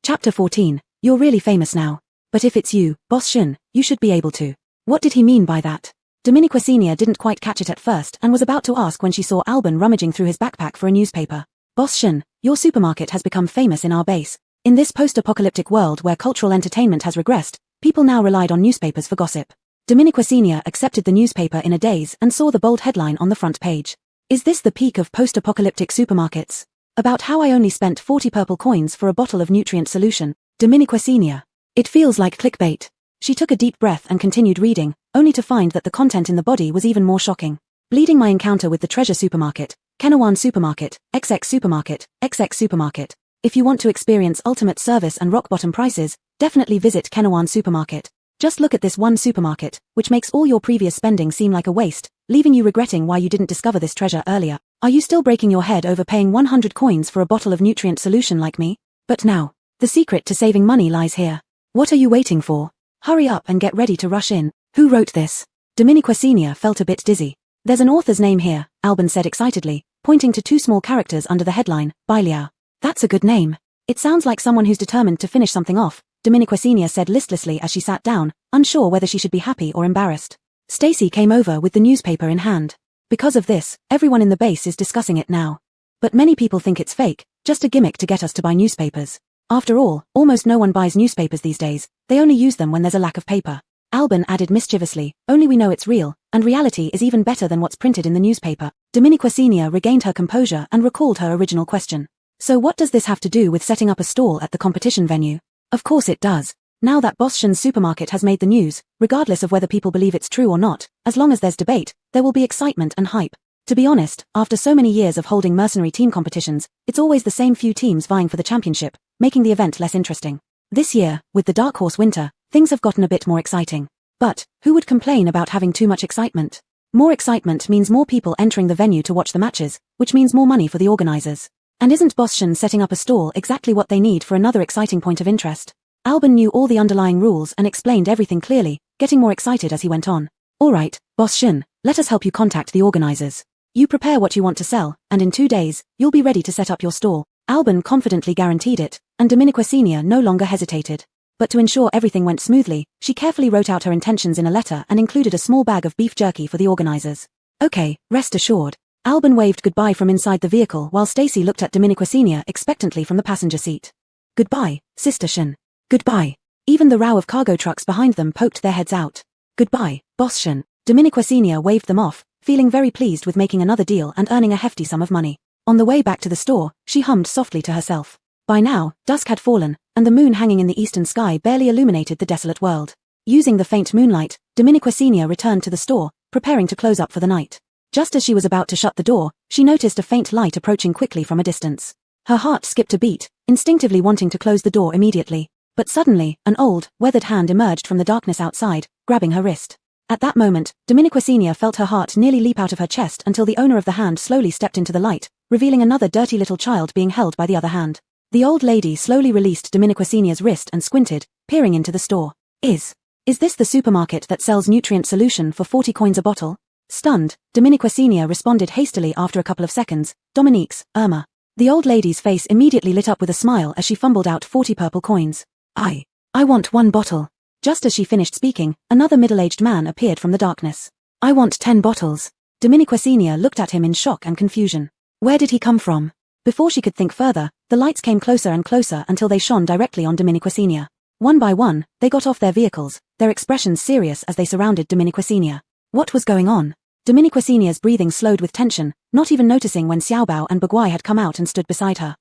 Speaker 1: Chapter 14. You're really famous now. But if it's you, Boss Shen, you should be able to. What did he mean by that? Dominiquesenia didn't quite catch it at first and was about to ask when she saw Alban rummaging through his backpack for a newspaper. Boss Shen, your supermarket has become famous in our base. In this post-apocalyptic world where cultural entertainment has regressed, people now relied on newspapers for gossip. Dominiquesenia accepted the newspaper in a daze and saw the bold headline on the front page. Is this the peak of post-apocalyptic supermarkets? About how I only spent 40 purple coins for a bottle of nutrient solution. Dominiquesenia. It feels like clickbait. She took a deep breath and continued reading, only to find that the content in the body was even more shocking. Bleeding my encounter with the treasure supermarket, Kenawan supermarket, XX supermarket, XX supermarket. If you want to experience ultimate service and rock-bottom prices, definitely visit Kenawan supermarket. Just look at this one supermarket, which makes all your previous spending seem like a waste, leaving you regretting why you didn't discover this treasure earlier. Are you still breaking your head over paying 100 coins for a bottle of nutrient solution like me? But now, the secret to saving money lies here. What are you waiting for? Hurry up and get ready to rush in. Who wrote this? Dominiquesenia felt a bit dizzy. There's an author's name here, Alban said excitedly, pointing to 2 small characters under the headline, Bailiao. That's a good name. It sounds like someone who's determined to finish something off, Dominiquesenia said listlessly as she sat down, unsure whether she should be happy or embarrassed. Stacy came over with the newspaper in hand. Because of this, everyone in the base is discussing it now. But many people think it's fake, just a gimmick to get us to buy newspapers. After all, almost no one buys newspapers these days, they only use them when there's a lack of paper. Alban added mischievously, only we know it's real, and reality is even better than what's printed in the newspaper. Dominiquesenia regained her composure and recalled her original question. So what does this have to do with setting up a stall at the competition venue? Of course it does. Now that Boss Shen's supermarket has made the news, regardless of whether people believe it's true or not, as long as there's debate, there will be excitement and hype. To be honest, after so many years of holding mercenary team competitions, it's always the same few teams vying for the championship, making the event less interesting. This year, with the Dark Horse Winter, things have gotten a bit more exciting. But, who would complain about having too much excitement? More excitement means more people entering the venue to watch the matches, which means more money for the organizers. And isn't Boss Shen setting up a stall exactly what they need for another exciting point of interest? Alban knew all the underlying rules and explained everything clearly, getting more excited as he went on. Alright, Boss Shen, let us help you contact the organizers. You prepare what you want to sell, and in 2 days, you'll be ready to set up your stall. Alban confidently guaranteed it, and Dominiquesenia no longer hesitated. But to ensure everything went smoothly, she carefully wrote out her intentions in a letter and included a small bag of beef jerky for the organizers. Okay, rest assured. Alban waved goodbye from inside the vehicle while Stacy looked at Dominiquesenia expectantly from the passenger seat. Goodbye, Sister Shen. Goodbye. Even the row of cargo trucks behind them poked their heads out. Goodbye, Boss Shen. Dominiquesenia waved them off, feeling very pleased with making another deal and earning a hefty sum of money. On the way back to the store, she hummed softly to herself. By now, dusk had fallen, and the moon hanging in the eastern sky barely illuminated the desolate world. Using the faint moonlight, Dominiquesenia returned to the store, preparing to close up for the night. Just as she was about to shut the door, she noticed a faint light approaching quickly from a distance. Her heart skipped a beat, instinctively wanting to close the door immediately. But suddenly, an old, weathered hand emerged from the darkness outside, grabbing her wrist. At that moment, Dominiquesenia felt her heart nearly leap out of her chest until the owner of the hand slowly stepped into the light, revealing another dirty little child being held by the other hand. The old lady slowly released Dominiquesenia's wrist and squinted, peering into the store. Is this the supermarket that sells nutrient solution for 40 coins a bottle? Stunned, Dominiquesenia responded hastily after a couple of seconds, Dominique's, Irma. The old lady's face immediately lit up with a smile as she fumbled out 40 purple coins. I want 1 bottle. Just as she finished speaking, another middle-aged man appeared from the darkness. I want 10 bottles. Dominiquesenia looked at him in shock and confusion. Where did he come from? Before she could think further, The lights came closer and closer until they shone directly on Dominiquesenia. One by one, they got off their vehicles, their expressions serious as they surrounded Dominiquesenia. What was going on? Dominiquesenia's breathing slowed with tension, not even noticing when Xiaobao and Baguai had come out and stood beside her.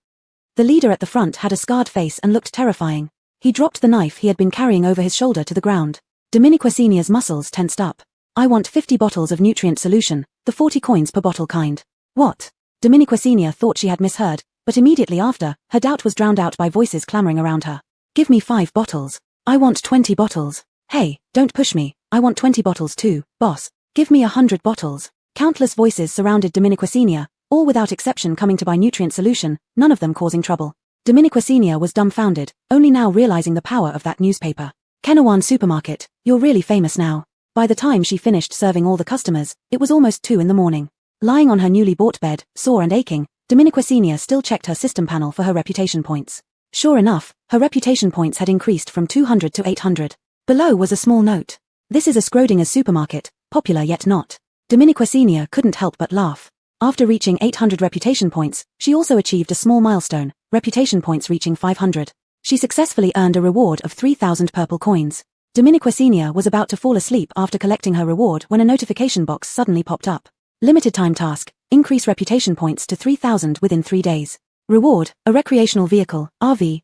Speaker 1: The leader at the front had a scarred face and looked terrifying. He dropped the knife he had been carrying over his shoulder to the ground. Dominiquesenia's muscles tensed up. I want 50 bottles of nutrient solution, the 40 coins per bottle kind. What? Dominiquesenia thought she had misheard, but immediately after, her doubt was drowned out by voices clamoring around her. Give me 5 bottles. I want 20 bottles. Hey, don't push me, I want 20 bottles too, boss. Give me 100 bottles. Countless voices surrounded Dominiquesenia, all without exception coming to buy nutrient solution, none of them causing trouble. Dominiquesenia was dumbfounded, only now realizing the power of that newspaper. Kenawan Supermarket, you're really famous now. By the time she finished serving all the customers, it was almost 2 in the morning. Lying on her newly bought bed, sore and aching, Dominiquesenia still checked her system panel for her reputation points. Sure enough, her reputation points had increased from 200 to 800. Below was a small note. This is a Schrodinger's supermarket, popular yet not. Dominiquesenia couldn't help but laugh. After reaching 800 reputation points, she also achieved a small milestone, reputation points reaching 500. She successfully earned a reward of 3,000 purple coins. Dominiquesenia was about to fall asleep after collecting her reward when a notification box suddenly popped up. Limited time task, increase reputation points to 3,000 within 3 days. Reward, a recreational vehicle, RV.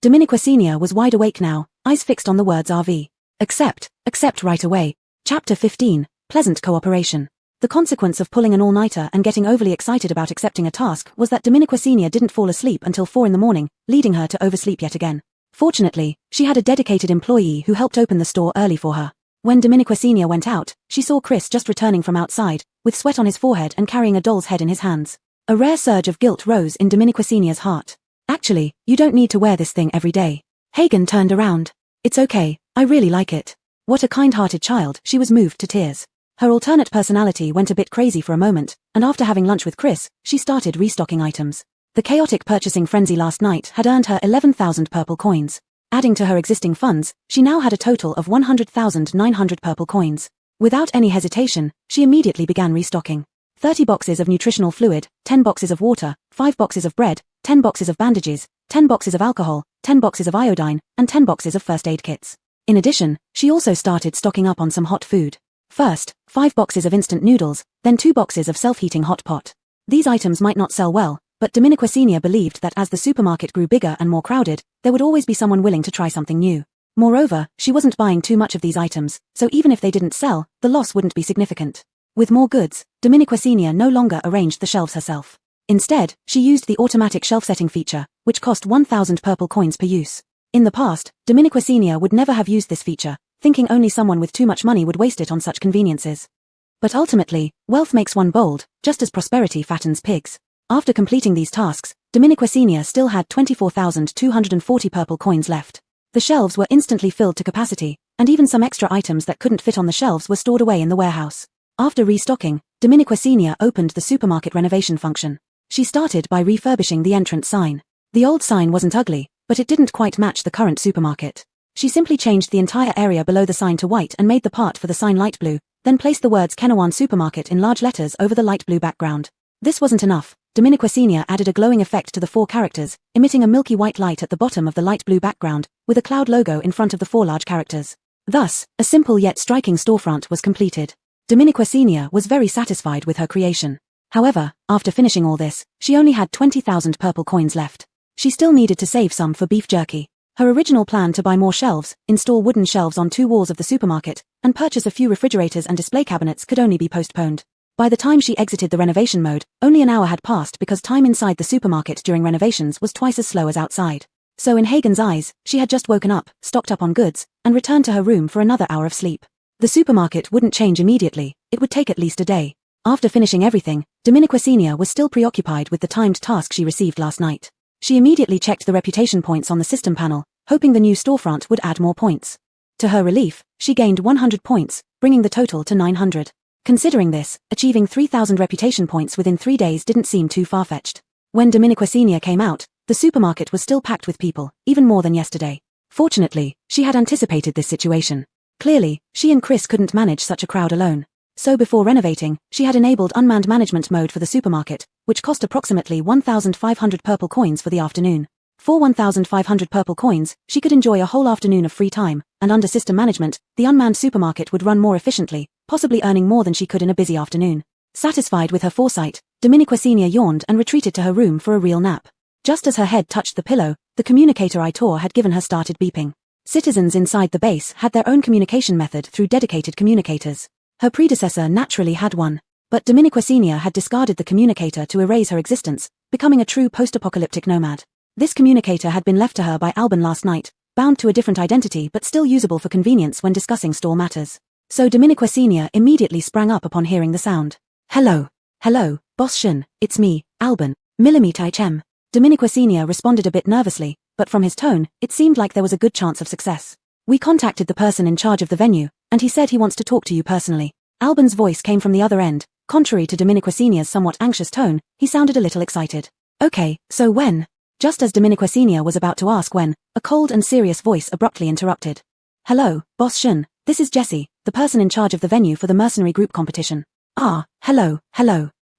Speaker 1: Dominiquesenia was wide awake now, eyes fixed on the words RV. Accept right away. Chapter 15, Pleasant Cooperation. The consequence of pulling an all-nighter and getting overly excited about accepting a task was that Dominiquesenia didn't fall asleep until 4 in the morning, leading her to oversleep yet again. Fortunately, she had a dedicated employee who helped open the store early for her. When Dominiquesenia went out, she saw Chris just returning from outside, with sweat on his forehead and carrying a doll's head in his hands. A rare surge of guilt rose in Dominiquesenia's heart. Actually, you don't need to wear this thing every day. Hagen turned around. It's okay, I really like it. What a kind-hearted child, she was moved to tears. Her alternate personality went a bit crazy for a moment, and after having lunch with Chris, she started restocking items. The chaotic purchasing frenzy last night had earned her 11,000 purple coins. Adding to her existing funds, she now had a total of 100,900 purple coins. Without any hesitation, she immediately began restocking. 30 boxes of nutritional fluid, 10 boxes of water, 5 boxes of bread, 10 boxes of bandages, 10 boxes of alcohol, 10 boxes of iodine, and 10 boxes of first aid kits. In addition, she also started stocking up on some hot food. First, 5 boxes of instant noodles, then 2 boxes of self-heating hot pot. These items might not sell well, but Dominiquesenia believed that as the supermarket grew bigger and more crowded, there would always be someone willing to try something new. Moreover, she wasn't buying too much of these items, so even if they didn't sell, the loss wouldn't be significant. With more goods, Dominiquesenia no longer arranged the shelves herself. Instead, she used the automatic shelf-setting feature, which cost 1,000 purple coins per use. In the past, Dominiquesenia would never have used this feature, thinking only someone with too much money would waste it on such conveniences. But ultimately, wealth makes one bold, just as prosperity fattens pigs. After completing these tasks, Dominiquesenia still had 24,240 purple coins left. The shelves were instantly filled to capacity, and even some extra items that couldn't fit on the shelves were stored away in the warehouse. After restocking, Dominiquesenia opened the supermarket renovation function. She started by refurbishing the entrance sign. The old sign wasn't ugly, but it didn't quite match the current supermarket. She simply changed the entire area below the sign to white and made the part for the sign light blue, then placed the words Kenawan Supermarket in large letters over the light blue background. This wasn't enough. Dominiquesenia added a glowing effect to the 4 characters, emitting a milky white light at the bottom of the light blue background, with a cloud logo in front of the 4 large characters. Thus, a simple yet striking storefront was completed. Dominiquesenia was very satisfied with her creation. However, after finishing all this, she only had 20,000 purple coins left. She still needed to save some for beef jerky. Her original plan to buy more shelves, install wooden shelves on 2 walls of the supermarket, and purchase a few refrigerators and display cabinets could only be postponed. By the time she exited the renovation mode, only an hour had passed because time inside the supermarket during renovations was twice as slow as outside. So in Hagen's eyes, she had just woken up, stocked up on goods, and returned to her room for another hour of sleep. The supermarket wouldn't change immediately, it would take at least a day. After finishing everything, Dominiquesenia was still preoccupied with the timed task she received last night. She immediately checked the reputation points on the system panel, hoping the new storefront would add more points. To her relief, she gained 100 points, bringing the total to 900. Considering this, achieving 3,000 reputation points within 3 days didn't seem too far-fetched. When Dominiquesenia came out, the supermarket was still packed with people, even more than yesterday. Fortunately, she had anticipated this situation. Clearly, she and Chris couldn't manage such a crowd alone. So before renovating, she had enabled unmanned management mode for the supermarket, which cost approximately 1,500 purple coins for the afternoon. For 1,500 purple coins, she could enjoy a whole afternoon of free time, and under system management, the unmanned supermarket would run more efficiently, possibly earning more than she could in a busy afternoon. Satisfied with her foresight, Dominiqua Senior yawned and retreated to her room for a real nap. Just as her head touched the pillow, the communicator Itor had given her started beeping. Citizens inside the base had their own communication method through dedicated communicators. Her predecessor naturally had one, but Dominiqua Senior had discarded the communicator to erase her existence, becoming a true post-apocalyptic nomad. This communicator had been left to her by Alban last night, bound to a different identity but still usable for convenience when discussing store matters. So Dominiqua Senior immediately sprang up upon hearing the sound. Hello, Boss Shun, it's me, Alban, Millimeter HM. Dominiqua Senior responded a bit nervously, but from his tone, it seemed like there was a good chance of success. We contacted the person in charge of the venue, and he said he wants to talk to you personally. Alban's voice came from the other end. Contrary to Dominiqua Senior's somewhat anxious tone, he sounded a little excited. Okay, so when? Just as Dominiqua Senior was about to ask when, a cold and serious voice abruptly interrupted. Hello, Boss Shun, this is Jessie, the person in charge of the venue for the mercenary group competition. Ah, hello.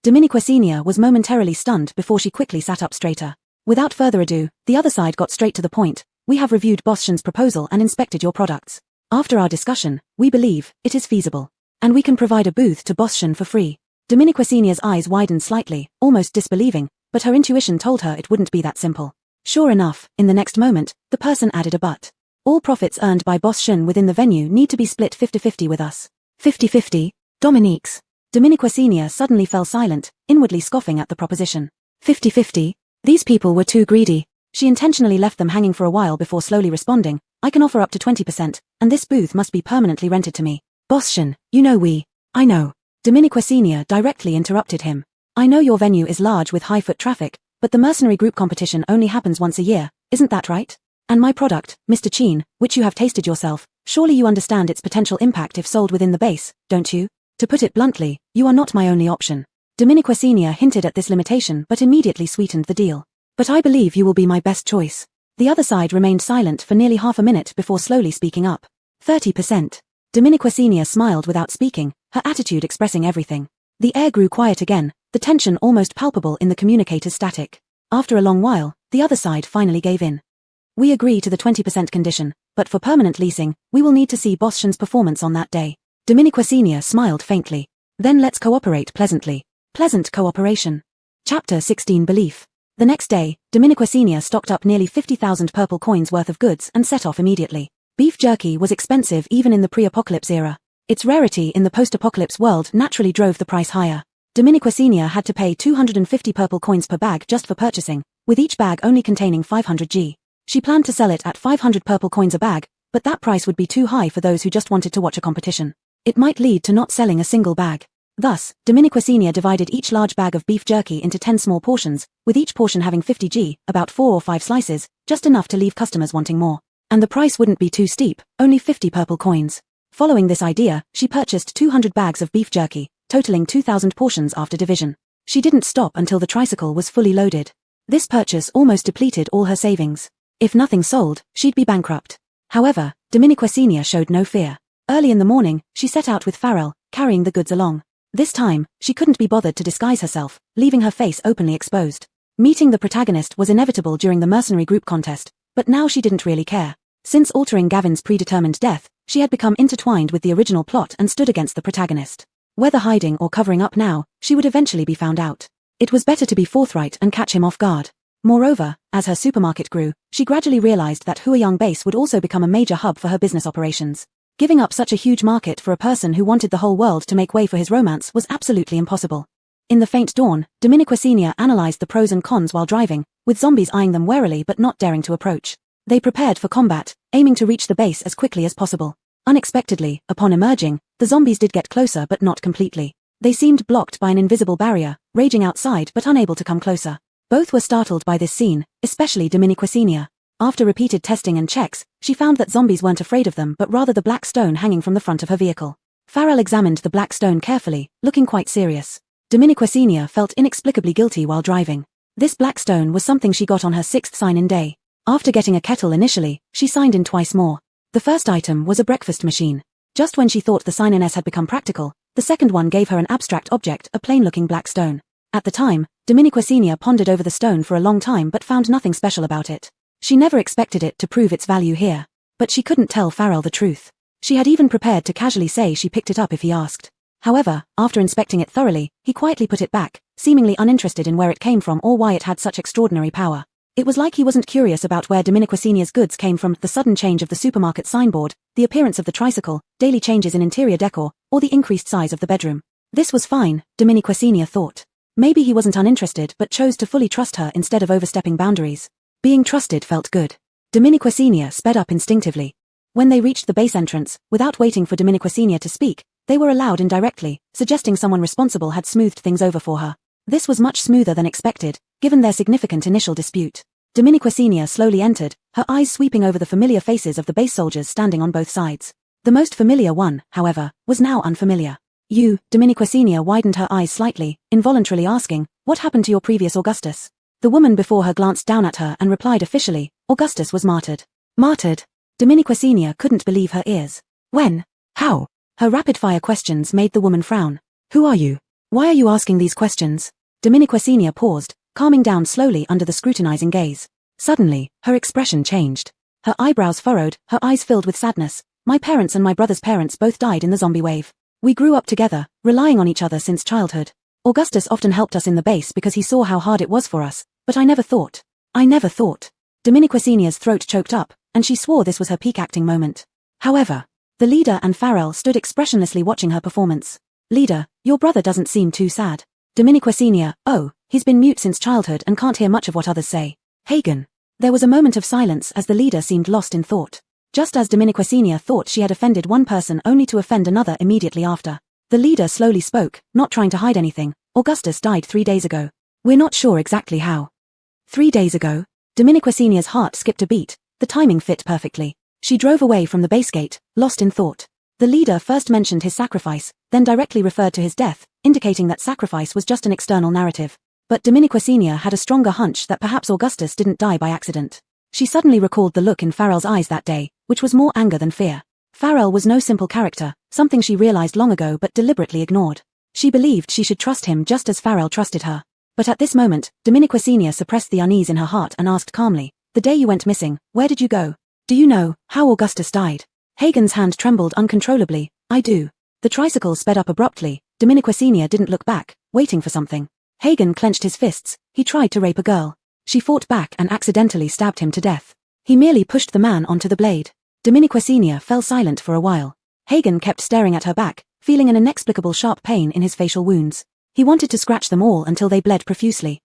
Speaker 1: Dominiqua Senior was momentarily stunned before she quickly sat up straighter. Without further ado, the other side got straight to the point. We have reviewed Boss Shun's proposal and inspected your products. After our discussion, we believe it is feasible. And we can provide a booth to Boss Shun for free. Dominiqua Senior's eyes widened slightly, almost disbelieving, but her intuition told her it wouldn't be that simple. Sure enough, in the next moment, the person added a but. All profits earned by Boss Shun within the venue need to be split 50-50 with us. 50-50? Dominique's. Dominiqua Senior suddenly fell silent, inwardly scoffing at the proposition. 50-50? These people were too greedy. She intentionally left them hanging for a while before slowly responding. I can offer up to 20%, and this booth must be permanently rented to me. Boss Shun, I know. Dominiqua Senior directly interrupted him. I know your venue is large with high foot traffic, but the mercenary group competition only happens once a year, isn't that right? And my product, Mr. Chin, which you have tasted yourself, surely you understand its potential impact if sold within the base, don't you? To put it bluntly, you are not my only option. Dominiqua Senior hinted at this limitation but immediately sweetened the deal. But I believe you will be my best choice. The other side remained silent for nearly half a minute before slowly speaking up. 30%. Dominiqua Senior smiled without speaking, her attitude expressing everything. The air grew quiet again, the tension almost palpable in the communicator's static. After a long while, the other side finally gave in. We agree to the 20% condition, but for permanent leasing, we will need to see Boss Shun's performance on that day. Dominiqua Senior smiled faintly. Then let's cooperate pleasantly. Pleasant cooperation. Chapter 16 Belief. The next day, Dominiqua Senior stocked up nearly 50,000 purple coins worth of goods and set off immediately. Beef jerky was expensive even in the pre-apocalypse era. Its rarity in the post-apocalypse world naturally drove the price higher. Dominiqua Senior had to pay 250 purple coins per bag just for purchasing, with each bag only containing 500 G. She planned to sell it at 500 purple coins a bag, but that price would be too high for those who just wanted to watch a competition. It might lead to not selling a single bag. Thus, Dominiqua Senior divided each large bag of beef jerky into 10 small portions, with each portion having 50 G, about 4 or 5 slices, just enough to leave customers wanting more. And the price wouldn't be too steep, only 50 purple coins. Following this idea, she purchased 200 bags of beef jerky, totaling 2,000 portions after division. She didn't stop until the tricycle was fully loaded. This purchase almost depleted all her savings. If nothing sold, she'd be bankrupt. However, Dominiqua Senior showed no fear. Early in the morning, she set out with Farrell, carrying the goods along. This time, she couldn't be bothered to disguise herself, leaving her face openly exposed. Meeting the protagonist was inevitable during the mercenary group contest, but now she didn't really care. Since altering Gavin's predetermined death, she had become intertwined with the original plot and stood against the protagonist. Whether hiding or covering up now, she would eventually be found out. It was better to be forthright and catch him off guard. Moreover, as her supermarket grew, she gradually realized that Huayang Base would also become a major hub for her business operations. Giving up such a huge market for a person who wanted the whole world to make way for his romance was absolutely impossible. In the faint dawn, Dominiqua Senior analyzed the pros and cons while driving, with zombies eyeing them warily but not daring to approach. They prepared for combat, aiming to reach the base as quickly as possible. Unexpectedly, upon emerging, the zombies did get closer but not completely. They seemed blocked by an invisible barrier, raging outside but unable to come closer. Both were startled by this scene, especially Dominiqua Senior. After repeated testing and checks, she found that zombies weren't afraid of them but rather the black stone hanging from the front of her vehicle. Farrell examined the black stone carefully, looking quite serious. Dominiqua Senior felt inexplicably guilty while driving. This black stone was something she got on her 6th sign-in day. After getting a kettle initially, she signed in twice more. The first item was a breakfast machine. Just when she thought the sign-ins had become practical, The second one gave her an abstract object, a plain-looking black stone. At the time, Dominique Senior pondered over the stone for a long time but found nothing special about it. She never expected it to prove its value here. But she couldn't tell Farrell the truth. She had even prepared to casually say she picked it up if he asked. However, after inspecting it thoroughly, he quietly put it back, seemingly uninterested in where it came from or why it had such extraordinary power. It was like he wasn't curious about where Dominique Senior's goods came from, the sudden change of the supermarket signboard, the appearance of the tricycle, daily changes in interior decor, or the increased size of the bedroom. This was fine, Dominique Senior thought. Maybe he wasn't uninterested but chose to fully trust her instead of overstepping boundaries. Being trusted felt good. Dominique Senior sped up instinctively. When they reached the base entrance, without waiting for Dominique Senior to speak, they were allowed indirectly, suggesting someone responsible had smoothed things over for her. This was much smoother than expected, given their significant initial dispute. Dominique Senior slowly entered, her eyes sweeping over the familiar faces of the base soldiers standing on both sides. The most familiar one, however, was now unfamiliar. You, Dominique Senior widened her eyes slightly, involuntarily asking, what happened to your previous Augustus? The woman before her glanced down at her and replied officially, Augustus was martyred. Martyred? Dominique Senior couldn't believe her ears. When? How? Her rapid-fire questions made the woman frown. Who are you? Why are you asking these questions? Dominique Senior paused, calming down slowly under the scrutinizing gaze. Suddenly, her expression changed. Her eyebrows furrowed, her eyes filled with sadness. My parents and my brother's parents both died in the zombie wave. We grew up together, relying on each other since childhood. Augustus often helped us in the base because he saw how hard it was for us, but I never thought. Dominique Senior's throat choked up, and she swore this was her peak acting moment. However, the leader and Farrell stood expressionlessly watching her performance. Leader, your brother doesn't seem too sad. Dominique Senior, oh, he's been mute since childhood and can't hear much of what others say. Hagen. There was a moment of silence as the leader seemed lost in thought. Just as Dominique Senior thought she had offended one person only to offend another immediately after. The leader slowly spoke, not trying to hide anything. Augustus died 3 days ago. We're not sure exactly how. 3 days ago? Dominique Senior's heart skipped a beat. The timing fit perfectly. She drove away from the base gate, lost in thought. The leader first mentioned his sacrifice, then directly referred to his death, indicating that sacrifice was just an external narrative. But Dominique Senior had a stronger hunch that perhaps Augustus didn't die by accident. She suddenly recalled the look in Farrell's eyes that day, which was more anger than fear. Farrell was no simple character, something she realized long ago but deliberately ignored. She believed she should trust him just as Farrell trusted her. But at this moment, Dominique Senior suppressed the unease in her heart and asked calmly, the day you went missing, where did you go? Do you know how Augustus died? Hagen's hand trembled uncontrollably. I do. The tricycle sped up abruptly. Dominique Senior didn't look back, waiting for something. Hagen clenched his fists. He tried to rape a girl. She fought back and accidentally stabbed him to death. He merely pushed the man onto the blade. Dominique Senior fell silent for a while. Hagen kept staring at her back, feeling an inexplicable sharp pain in his facial wounds. He wanted to scratch them all until they bled profusely.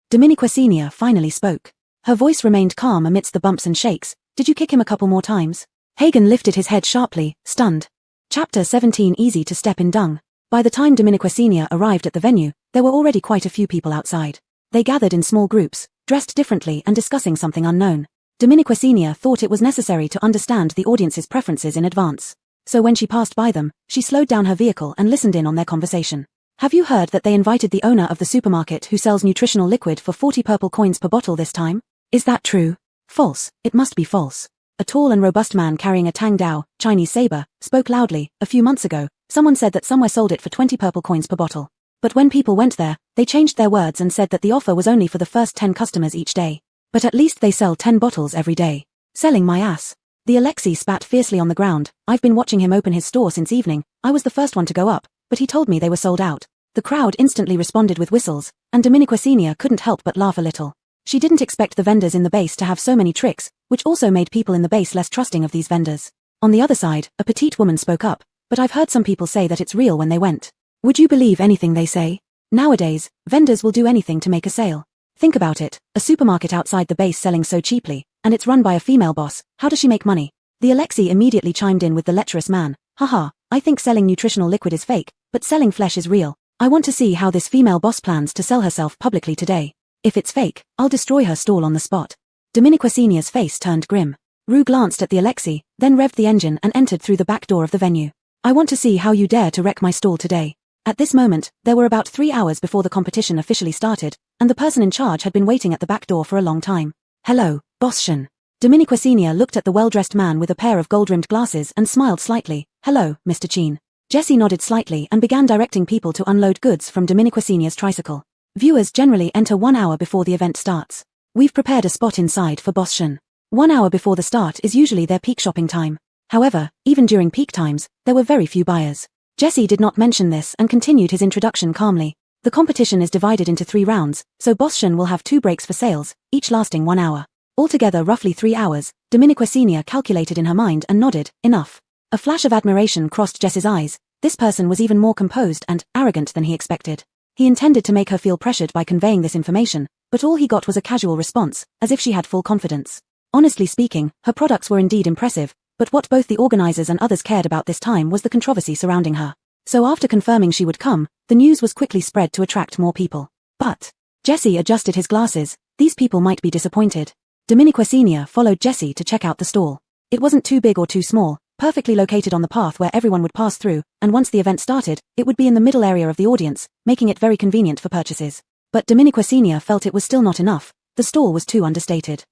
Speaker 1: Dominique Senior finally spoke. Her voice remained calm amidst the bumps and shakes. Did you kick him a couple more times? Hagen lifted his head sharply, stunned. Chapter 17 Easy to step in dung. By the time Dominique Senior arrived at the venue, there were already quite a few people outside. They gathered in small groups, dressed differently and discussing something unknown. Dominique Senior thought it was necessary to understand the audience's preferences in advance. So when she passed by them, she slowed down her vehicle and listened in on their conversation. Have you heard that they invited the owner of the supermarket who sells nutritional liquid for 40 purple coins per bottle this time? Is that true? False. It must be false. A tall and robust man carrying a Tang Dao, Chinese saber, spoke loudly. A few months ago, someone said that somewhere sold it for 20 purple coins per bottle. But when people went there, they changed their words and said that the offer was only for the first 10 customers each day. But at least they sell 10 bottles every day. Selling my ass. The Alexei spat fiercely on the ground. I've been watching him open his store since evening. I was the first one to go up, but he told me they were sold out. The crowd instantly responded with whistles, and Dominique Senior couldn't help but laugh a little. She didn't expect the vendors in the base to have so many tricks, which also made people in the base less trusting of these vendors. On the other side, a petite woman spoke up, but I've heard some people say that it's real when they went. Would you believe anything they say? Nowadays, vendors will do anything to make a sale. Think about it, a supermarket outside the base selling so cheaply, and it's run by a female boss, how does she make money? The Alexei immediately chimed in with the lecherous man. Haha, I think selling nutritional liquid is fake, but selling flesh is real. I want to see how this female boss plans to sell herself publicly today. If it's fake, I'll destroy her stall on the spot. Dominique Senior's face turned grim. Rue glanced at the Alexei, then revved the engine and entered through the back door of the venue. I want to see how you dare to wreck my stall today. At this moment, there were about 3 hours before the competition officially started, and the person in charge had been waiting at the back door for a long time. Hello, Boschen. Dominique Senior looked at the well-dressed man with a pair of gold-rimmed glasses and smiled slightly. Hello, Mr. Chin. Jessie nodded slightly and began directing people to unload goods from Dominiquasenia's tricycle. Viewers generally enter 1 hour before the event starts. We've prepared a spot inside for Boss Shen. 1 hour before the start is usually their peak shopping time. However, even during peak times, there were very few buyers. Jessie did not mention this and continued his introduction calmly. The competition is divided into 3 rounds, so Boss Shen will have 2 breaks for sales, each lasting 1 hour. Altogether roughly 3 hours. Dominiquasenia calculated in her mind and nodded, enough. A flash of admiration crossed Jess's eyes. This person was even more composed and arrogant than he expected. He intended to make her feel pressured by conveying this information, but all he got was a casual response, as if she had full confidence. Honestly speaking, her products were indeed impressive, but what both the organizers and others cared about this time was the controversy surrounding her. So after confirming she would come, the news was quickly spread to attract more people. But Jessie adjusted his glasses. These people might be disappointed. Dominiquasenia followed Jessie to check out the stall. It wasn't too big or too small, perfectly located on the path where everyone would pass through, and once the event started, it would be in the middle area of the audience, making it very convenient for purchases. But Dominiquasenia felt it was still not enough. The stall was too understated.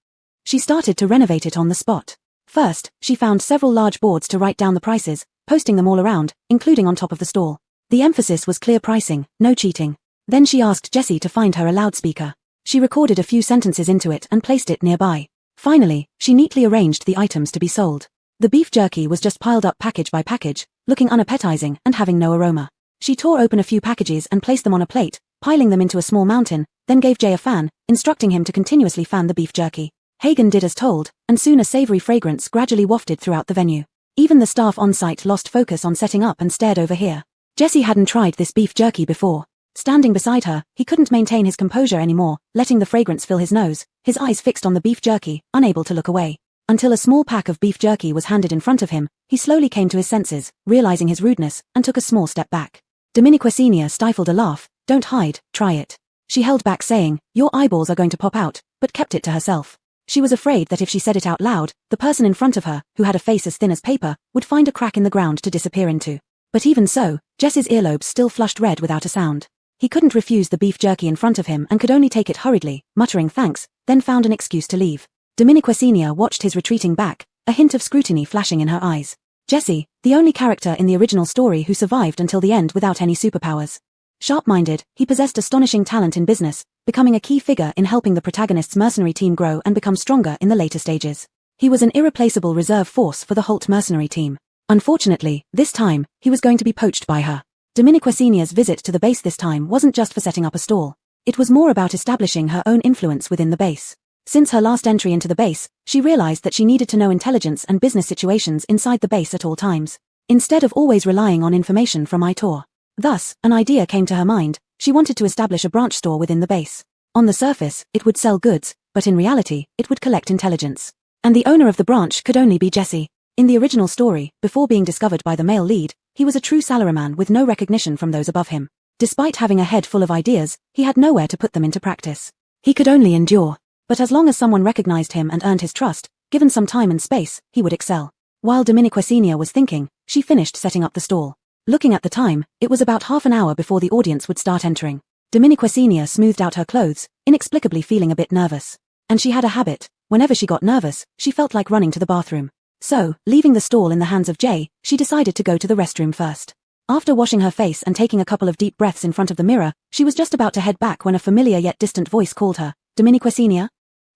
Speaker 1: She started to renovate it on the spot. First, she found several large boards to write down the prices, posting them all around, including on top of the stall. The emphasis was clear pricing, no cheating. Then she asked Jessie to find her a loudspeaker. She recorded a few sentences into it and placed it nearby. Finally, she neatly arranged the items to be sold. The beef jerky was just piled up package by package, looking unappetizing and having no aroma. She tore open a few packages and placed them on a plate, piling them into a small mountain, then gave Jay a fan, instructing him to continuously fan the beef jerky. Hagen did as told, and soon a savory fragrance gradually wafted throughout the venue. Even the staff on site lost focus on setting up and stared over here. Jessie hadn't tried this beef jerky before. Standing beside her, he couldn't maintain his composure anymore, letting the fragrance fill his nose, his eyes fixed on the beef jerky, unable to look away. Until a small pack of beef jerky was handed in front of him, he slowly came to his senses, realizing his rudeness, and took a small step back. Dominiquasenia stifled a laugh. Don't hide, try it. She held back saying, your eyeballs are going to pop out, but kept it to herself. She was afraid that if she said it out loud, the person in front of her, who had a face as thin as paper, would find a crack in the ground to disappear into. But even so, Jess's earlobes still flushed red without a sound. He couldn't refuse the beef jerky in front of him and could only take it hurriedly, muttering thanks, then found an excuse to leave. Dominiquasenia watched his retreating back, a hint of scrutiny flashing in her eyes. Jessie, the only character in the original story who survived until the end without any superpowers. Sharp-minded, he possessed astonishing talent in business, becoming a key figure in helping the protagonist's mercenary team grow and become stronger in the later stages. He was an irreplaceable reserve force for the Holt mercenary team. Unfortunately, this time, he was going to be poached by her. Dominiquasenia's visit to the base this time wasn't just for setting up a stall. It was more about establishing her own influence within the base. Since her last entry into the base, she realized that she needed to know intelligence and business situations inside the base at all times, instead of always relying on information from Itor. Thus, an idea came to her mind. She wanted to establish a branch store within the base. On the surface, it would sell goods, but in reality, it would collect intelligence. And the owner of the branch could only be Jessie. In the original story, before being discovered by the male lead, he was a true salaryman with no recognition from those above him. Despite having a head full of ideas, he had nowhere to put them into practice. He could only endure. But as long as someone recognized him and earned his trust, given some time and space, he would excel. While Dominiquasenia was thinking, she finished setting up the stall. Looking at the time, it was about half an hour before the audience would start entering. Dominiquasenia smoothed out her clothes, inexplicably feeling a bit nervous. And she had a habit. Whenever she got nervous, she felt like running to the bathroom. So, leaving the stall in the hands of Jay, she decided to go to the restroom first. After washing her face and taking a couple of deep breaths in front of the mirror, she was just about to head back when a familiar yet distant voice called her. Dominiquasenia?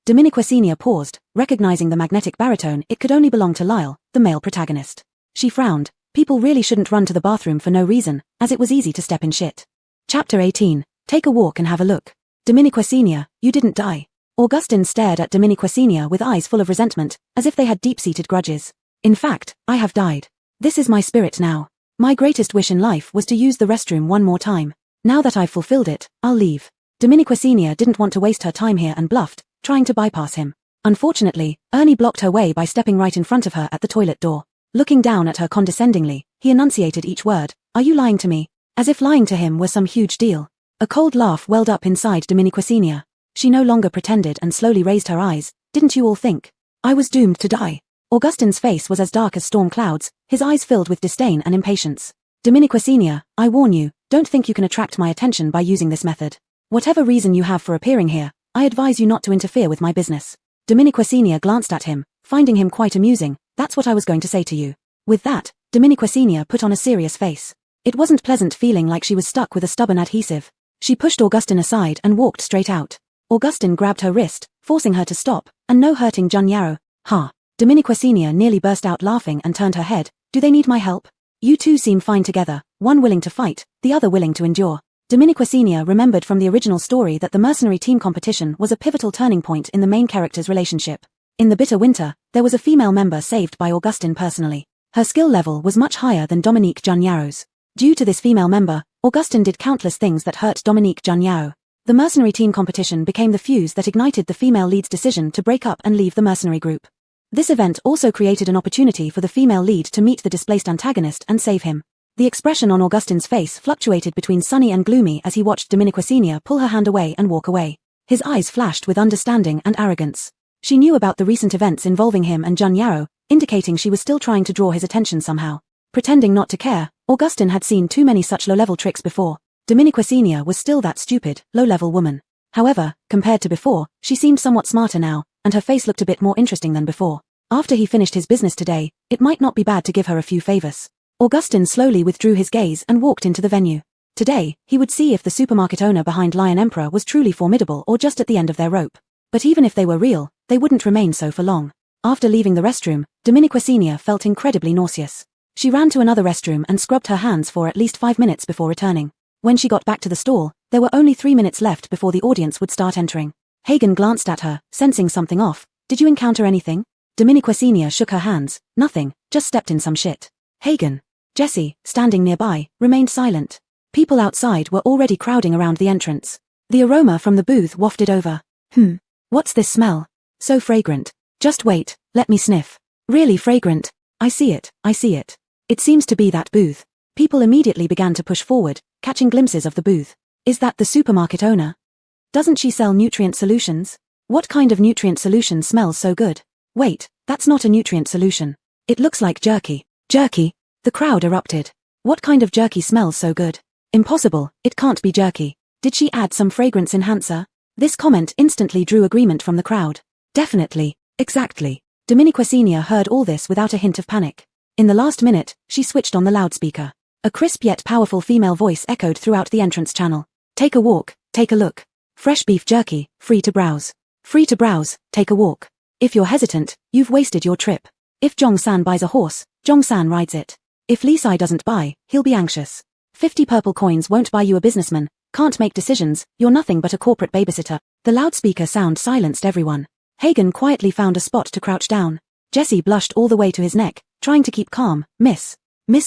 Speaker 1: Dominiquasenia paused, recognizing the magnetic baritone. It could only belong to Lyle, the male protagonist. She frowned. People really shouldn't run to the bathroom for no reason, as it was easy to step in shit. Chapter 18. Take a walk and have a look. Dominiquasenia, you didn't die. Augustine stared at Dominiquasenia with eyes full of resentment, as if they had deep-seated grudges. In fact, I have died. This is my spirit now. My greatest wish in life was to use the restroom one more time. Now that I've fulfilled it, I'll leave. Dominiquasenia didn't want to waste her time here and bluffed, trying to bypass him. Unfortunately, Ernie blocked her way by stepping right in front of her at the toilet door. Looking down at her condescendingly, he enunciated each word. Are you lying to me? As if lying to him was some huge deal. A cold laugh welled up inside Dominiquasenia. She no longer pretended and slowly raised her eyes. Didn't you all think I was doomed to die? Augustine's face was as dark as storm clouds, his eyes filled with disdain and impatience. Dominiquasenia, I warn you, don't think you can attract my attention by using this method. Whatever reason you have for appearing here, I advise you not to interfere with my business. Dominiquasenia glanced at him, finding him quite amusing. That's what I was going to say to you. With that, Dominica Senior put on a serious face. It wasn't pleasant feeling like she was stuck with a stubborn adhesive. She pushed Augustine aside and walked straight out. Augustine grabbed her wrist, forcing her to stop, and no hurting John Yarrow. Ha! Dominica Senior nearly burst out laughing and turned her head. Do they need my help? You two seem fine together, one willing to fight, the other willing to endure. Dominica Senior remembered from the original story that the mercenary team competition was a pivotal turning point in the main character's relationship. In the bitter winter, there was a female member saved by Augustine personally. Her skill level was much higher than Dominique John Yarrow's. Due to this female member, Augustine did countless things that hurt Dominique John Yarrow. The mercenary team competition became the fuse that ignited the female lead's decision to break up and leave the mercenary group. This event also created an opportunity for the female lead to meet the displaced antagonist and save him. The expression on Augustine's face fluctuated between sunny and gloomy as he watched Dominica Senior pull her hand away and walk away. His eyes flashed with understanding and arrogance. She knew about the recent events involving him and John Yarrow, indicating she was still trying to draw his attention somehow. Pretending not to care, Augustine had seen too many such low-level tricks before. Dominica Senior was still that stupid, low-level woman. However, compared to before, she seemed somewhat smarter now, and her face looked a bit more interesting than before. After he finished his business today, it might not be bad to give her a few favors. Augustine slowly withdrew his gaze and walked into the venue. Today, he would see if the supermarket owner behind Lion Emperor was truly formidable or just at the end of their rope. But even if they were real, they wouldn't remain so for long. After leaving the restroom, Dominica Senior felt incredibly nauseous. She ran to another restroom and scrubbed her hands for at least 5 minutes before returning. When she got back to the stall, there were only 3 minutes left before the audience would start entering. Hagen glanced at her, sensing something off. Did you encounter anything? Dominica Senior shook her hands. Nothing, just stepped in some shit. Hagen. Jesse, standing nearby, remained silent. People outside were already crowding around the entrance. The aroma from the booth wafted over. What's this smell? So fragrant. Just wait, let me sniff. Really fragrant. I see it, I see it. It seems to be that booth. People immediately began to push forward, catching glimpses of the booth. Is that the supermarket owner? Doesn't she sell nutrient solutions? What kind of nutrient solution smells so good? Wait, that's not a nutrient solution. It looks like jerky. Jerky? The crowd erupted. What kind of jerky smells so good? Impossible, it can't be jerky. Did she add some fragrance enhancer? This comment instantly drew agreement from the crowd. Definitely, exactly. Dominica Senior heard all this without a hint of panic. In the last minute, she switched on the loudspeaker. A crisp yet powerful female voice echoed throughout the entrance channel. Take a walk, take a look. Fresh beef jerky, free to browse. Free to browse, take a walk. If you're hesitant, you've wasted your trip. If Jong-san buys a horse, Jong-san rides it. If Lee-sai doesn't buy, he'll be anxious. 50 purple coins won't buy you a businessman, can't make decisions, you're nothing but a corporate babysitter. The loudspeaker sound silenced everyone. Hagen quietly found a spot to crouch down. Jesse blushed all the way to his neck, trying to keep calm. Miss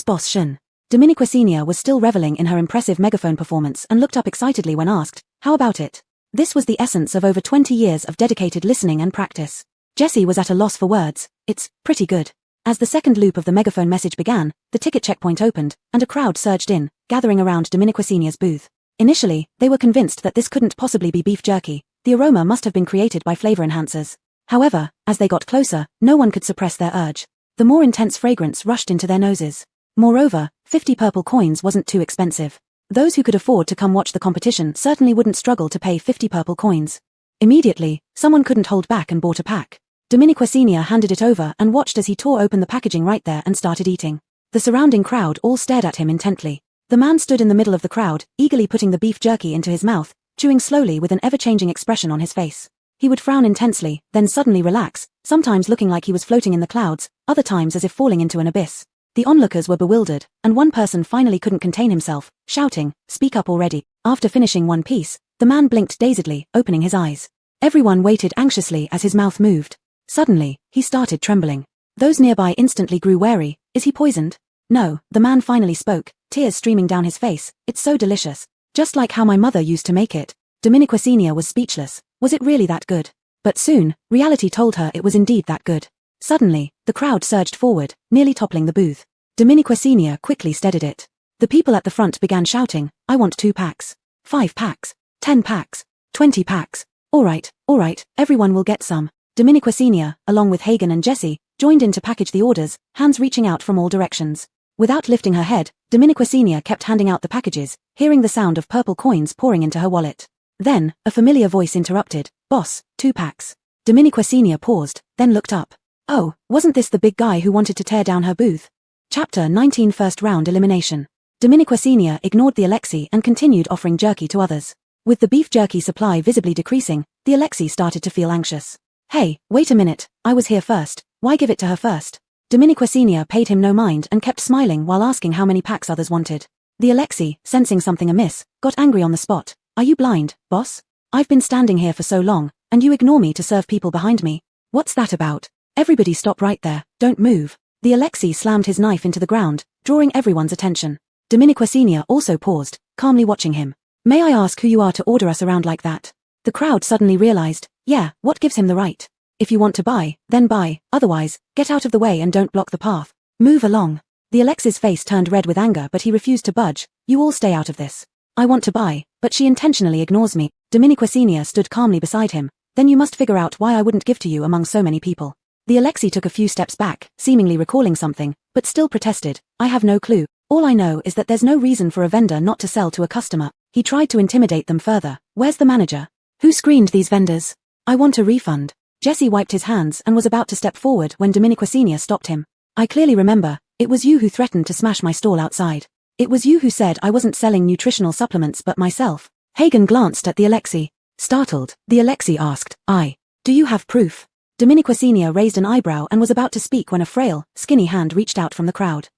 Speaker 1: Boss Shin. Dominica Senior was still reveling in her impressive megaphone performance and looked up excitedly when asked, how about it? This was the essence of over 20 years of dedicated listening and practice. Jesse was at a loss for words. It's pretty good. As the second loop of the megaphone message began, the ticket checkpoint opened, and a crowd surged in, gathering around Dominica Senior's booth. Initially, they were convinced that this couldn't possibly be beef jerky. The aroma must have been created by flavor enhancers. However, as they got closer, no one could suppress their urge. The more intense fragrance rushed into their noses. Moreover, 50 purple coins wasn't too expensive. Those who could afford to come watch the competition certainly wouldn't struggle to pay 50 purple coins. Immediately, someone couldn't hold back and bought a pack. Dominica Senior handed it over and watched as he tore open the packaging right there and started eating. The surrounding crowd all stared at him intently. The man stood in the middle of the crowd, eagerly putting the beef jerky into his mouth, chewing slowly with an ever-changing expression on his face. He would frown intensely, then suddenly relax, sometimes looking like he was floating in the clouds, other times as if falling into an abyss. The onlookers were bewildered, and one person finally couldn't contain himself, shouting, "Speak up already." After finishing one piece, the man blinked dazedly, opening his eyes. Everyone waited anxiously as his mouth moved. Suddenly, he started trembling. Those nearby instantly grew wary. Is he poisoned? No, the man finally spoke, tears streaming down his face. It's so delicious. Just like how my mother used to make it. Dominica Senior was speechless. Was it really that good? But soon, reality told her it was indeed that good. Suddenly, the crowd surged forward, nearly toppling the booth. Dominica Senior quickly steadied it. The people at the front began shouting, I want 2 packs. 5 packs. 10 packs. 20 packs. All right, everyone will get some. Dominica Senior, along with Hagen and Jesse, joined in to package the orders, hands reaching out from all directions. Without lifting her head, Dominica Senior kept handing out the packages, hearing the sound of purple coins pouring into her wallet. Then, a familiar voice interrupted, Boss, 2 packs. Dominica Senior paused, then looked up. Oh, wasn't this the big guy who wanted to tear down her booth? Chapter 19 First Round Elimination. Dominiqua Senior ignored the Alexei and continued offering jerky to others. With the beef jerky supply visibly decreasing, the Alexei started to feel anxious. Hey, wait a minute, I was here first, why give it to her first? Dominiqua Senior paid him no mind and kept smiling while asking how many packs others wanted. The Alexei, sensing something amiss, got angry on the spot. Are you blind, boss? I've been standing here for so long, and you ignore me to serve people behind me. What's that about? Everybody stop right there, don't move. The Alexei slammed his knife into the ground, drawing everyone's attention. Dominiqua Senior also paused, calmly watching him. May I ask who you are to order us around like that? The crowd suddenly realized, yeah, what gives him the right? If you want to buy, then buy, otherwise, get out of the way and don't block the path. Move along. The Alexei's face turned red with anger but he refused to budge. You all stay out of this. I want to buy, but she intentionally ignores me. Dominiqua Senior stood calmly beside him. Then you must figure out why I wouldn't give to you among so many people. The Alexei took a few steps back, seemingly recalling something, but still protested. I have no clue. All I know is that there's no reason for a vendor not to sell to a customer. He tried to intimidate them further. Where's the manager? Who screened these vendors? I want a refund. Jesse wiped his hands and was about to step forward when Dominiqua Senior stopped him. I clearly remember. It was you who threatened to smash my stall outside. It was you who said I wasn't selling nutritional supplements but myself. Hagen glanced at the Alexei. Startled, the Alexei asked, do you have proof? Dominiqua Senior raised an eyebrow and was about to speak when a frail, skinny hand reached out from the crowd.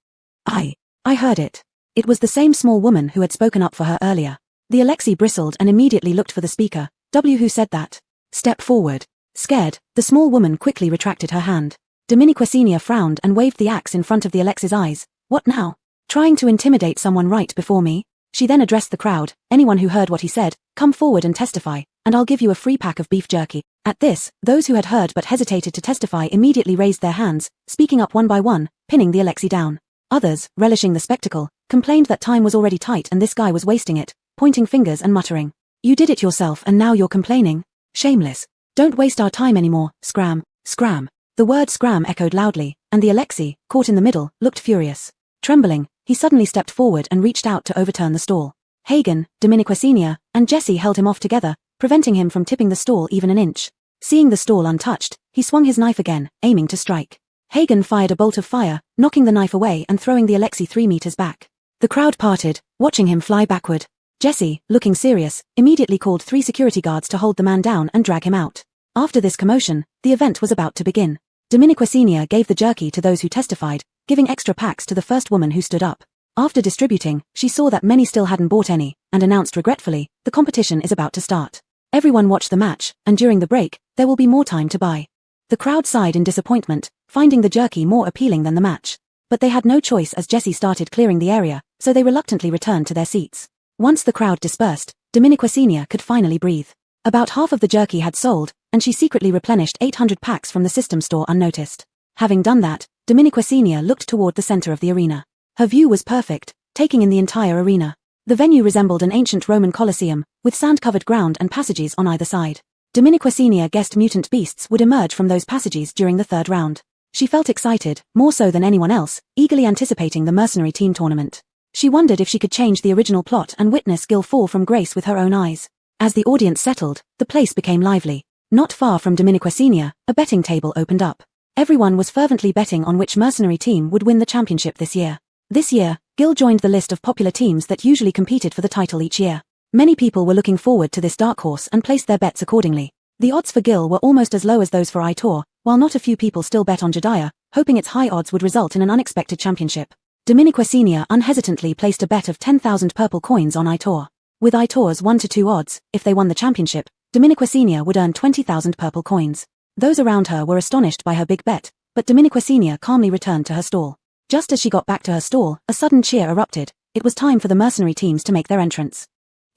Speaker 1: I heard it. It was the same small woman who had spoken up for her earlier. The Alexei bristled and immediately looked for the speaker. Who said that? Step forward. Scared, the small woman quickly retracted her hand. Dominiqua Senior frowned and waved the axe in front of the Alexei's eyes. What now? Trying to intimidate someone right before me? She then addressed the crowd. Anyone who heard what he said, come forward and testify, and I'll give you a free pack of beef jerky. At this, those who had heard but hesitated to testify immediately raised their hands, speaking up one by one, pinning the Alexei down. Others, relishing the spectacle, complained that time was already tight and this guy was wasting it, pointing fingers and muttering. You did it yourself and now you're complaining? Shameless. Don't waste our time anymore, scram, scram. The word scram echoed loudly, and the Alexei, caught in the middle, looked furious. Trembling, he suddenly stepped forward and reached out to overturn the stall. Hagen, Dominiqua Senior, and Jesse held him off together, preventing him from tipping the stall even an inch. Seeing the stall untouched, he swung his knife again, aiming to strike. Hagen fired a bolt of fire, knocking the knife away and throwing the Alexei 3 meters back. The crowd parted, watching him fly backward. Jesse, looking serious, immediately called 3 security guards to hold the man down and drag him out. After this commotion, the event was about to begin. Dominiqua Senior gave the jerky to those who testified, giving extra packs to the first woman who stood up. After distributing, she saw that many still hadn't bought any, and announced regretfully, the competition is about to start. Everyone watched the match, and during the break, there will be more time to buy. The crowd sighed in disappointment, finding the jerky more appealing than the match. But they had no choice as Jesse started clearing the area, so they reluctantly returned to their seats. Once the crowd dispersed, Dominiqua Senior could finally breathe. About half of the jerky had sold, and she secretly replenished 800 packs from the system store unnoticed. Having done that, Dominiqua Senior looked toward the center of the arena. Her view was perfect, taking in the entire arena. The venue resembled an ancient Roman Colosseum, with sand-covered ground and passages on either side. Dominiqua Senior guessed mutant beasts would emerge from those passages during the 3rd round. She felt excited, more so than anyone else, eagerly anticipating the mercenary team tournament. She wondered if she could change the original plot and witness Gil fall from grace with her own eyes. As the audience settled, the place became lively. Not far from Dominiqua Senior, a betting table opened up. Everyone was fervently betting on which mercenary team would win the championship this year. This year, Gil joined the list of popular teams that usually competed for the title each year. Many people were looking forward to this dark horse and placed their bets accordingly. The odds for Gil were almost as low as those for Aitor, while not a few people still bet on Jediah, hoping its high odds would result in an unexpected championship. Dominiqua Senior unhesitantly placed a bet of 10,000 purple coins on Aitor. With Aitor's 1 to 2 odds, if they won the championship, Dominiqua Senior would earn 20,000 purple coins. Those around her were astonished by her big bet, but Dominiqua Senior calmly returned to her stall. Just as she got back to her stall, a sudden cheer erupted. It was time for the mercenary teams to make their entrance.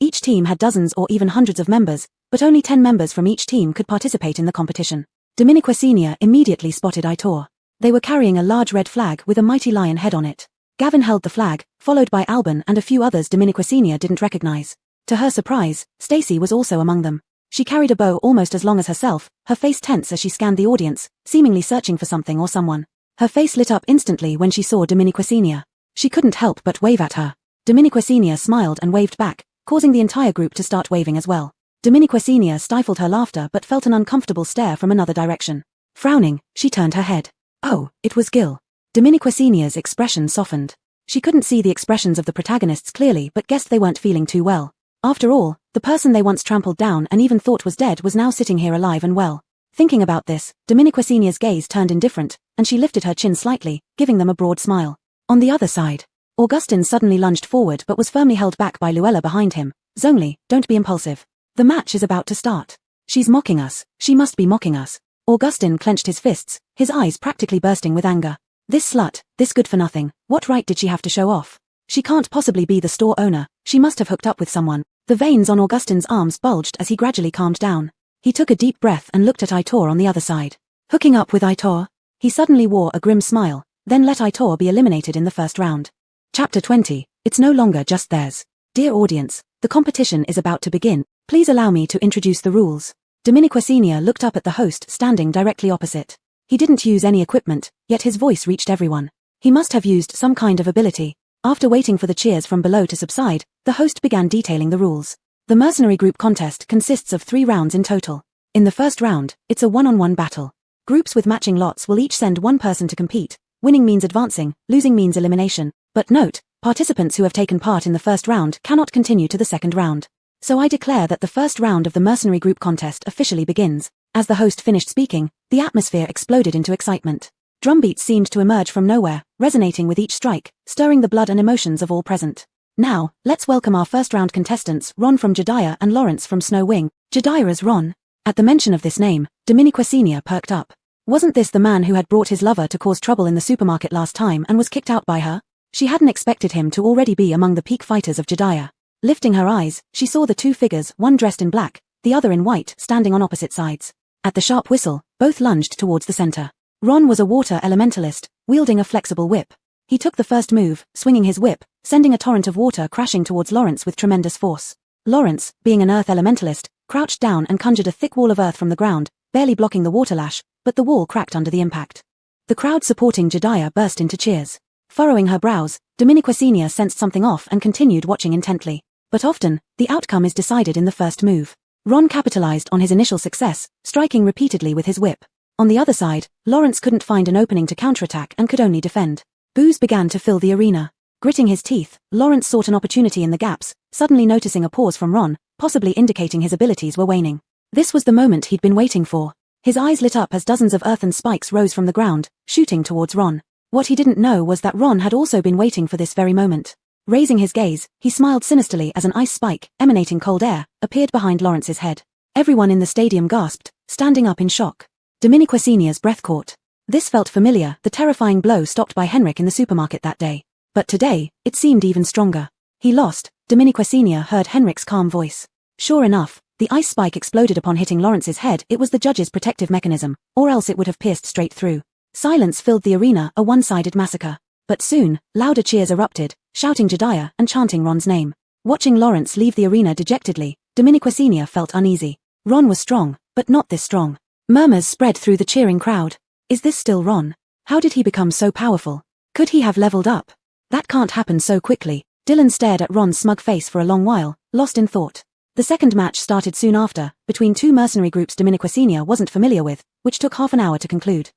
Speaker 1: Each team had dozens or even hundreds of members, but only 10 members from each team could participate in the competition. Dominiqua Senior immediately spotted Aitor. They were carrying a large red flag with a mighty lion head on it. Gavin held the flag, followed by Alban and a few others Dominiqua Senior didn't recognize. To her surprise, Stacy was also among them. She carried a bow almost as long as herself, her face tense as she scanned the audience, seemingly searching for something or someone. Her face lit up instantly when she saw Dominiqua Senior. She couldn't help but wave at her. Dominiqua Senior smiled and waved back, causing the entire group to start waving as well. Dominiqua Senior stifled her laughter but felt an uncomfortable stare from another direction. Frowning, she turned her head. Oh, it was Gil. Dominiquacena's expression softened. She couldn't see the expressions of the protagonists clearly but guessed they weren't feeling too well. After all, the person they once trampled down and even thought was dead was now sitting here alive and well. Thinking about this, Dominiquacena's gaze turned indifferent, and she lifted her chin slightly, giving them a broad smile. On the other side, Augustin suddenly lunged forward but was firmly held back by Luella behind him. Zongli, don't be impulsive. The match is about to start. She's mocking us. She must be mocking us. Augustin clenched his fists, his eyes practically bursting with anger. This slut, this good-for-nothing, what right did she have to show off? She can't possibly be the store owner. She must have hooked up with someone. The veins on Augustin's arms bulged as he gradually calmed down. He took a deep breath and looked at Aitor on the other side. Hooking up with Aitor? He suddenly wore a grim smile, then let Aitor be eliminated in the first round. Chapter 20. It's no longer just theirs. Dear audience, the competition is about to begin. Please allow me to introduce the rules. Dominiquacena looked up at the host standing directly opposite. He didn't use any equipment, yet his voice reached everyone. He must have used some kind of ability. After waiting for the cheers from below to subside, the host began detailing the rules. The mercenary group contest consists of 3 rounds in total. In the first round, it's a one-on-one battle. Groups with matching lots will each send one person to compete. Winning means advancing, losing means elimination. But note, participants who have taken part in the first round cannot continue to the second round. So I declare that the first round of the mercenary group contest officially begins. As the host finished speaking, the atmosphere exploded into excitement. Drumbeats seemed to emerge from nowhere, resonating with each strike, stirring the blood and emotions of all present. Now, let's welcome our first round contestants, Ron from Jediah and Lawrence from Snow Wing. Jediah's Ron. At the mention of this name, Dominiquacena perked up. Wasn't this the man who had brought his lover to cause trouble in the supermarket last time and was kicked out by her? She hadn't expected him to already be among the peak fighters of Jediah. Lifting her eyes, she saw the 2 figures, one dressed in black, the other in white, standing on opposite sides. At the sharp whistle, both lunged towards the center. Ron was a water elementalist, wielding a flexible whip. He took the first move, swinging his whip, sending a torrent of water crashing towards Lawrence with tremendous force. Lawrence, being an earth elementalist, crouched down and conjured a thick wall of earth from the ground, barely blocking the water lash, but the wall cracked under the impact. The crowd supporting Jediah burst into cheers. Furrowing her brows, Dominiquacena sensed something off and continued watching intently. But often, the outcome is decided in the first move. Ron capitalized on his initial success, striking repeatedly with his whip. On the other side, Lawrence couldn't find an opening to counterattack and could only defend. Boos began to fill the arena. Gritting his teeth, Lawrence sought an opportunity in the gaps, suddenly noticing a pause from Ron, possibly indicating his abilities were waning. This was the moment he'd been waiting for. His eyes lit up as dozens of earthen spikes rose from the ground, shooting towards Ron. What he didn't know was that Ron had also been waiting for this very moment. Raising his gaze, he smiled sinisterly as an ice spike, emanating cold air, appeared behind Lawrence's head. Everyone in the stadium gasped, standing up in shock. Dominiquacena's breath caught. This felt familiar, the terrifying blow stopped by Henrik in the supermarket that day. But today, it seemed even stronger. He lost. Dominiquacena heard Henrik's calm voice. Sure enough, the ice spike exploded upon hitting Lawrence's head. It was the judge's protective mechanism, or else it would have pierced straight through. Silence filled the arena, a one-sided massacre. But soon, louder cheers erupted, shouting Jediah and chanting Ron's name. Watching Lawrence leave the arena dejectedly, Dominiquacena felt uneasy. Ron was strong, but not this strong. Murmurs spread through the cheering crowd. Is this still Ron? How did he become so powerful? Could he have leveled up? That can't happen so quickly. Dylan stared at Ron's smug face for a long while, lost in thought. The second match started soon after, between 2 mercenary groups Dominiquacena wasn't familiar with, which took half an hour to conclude.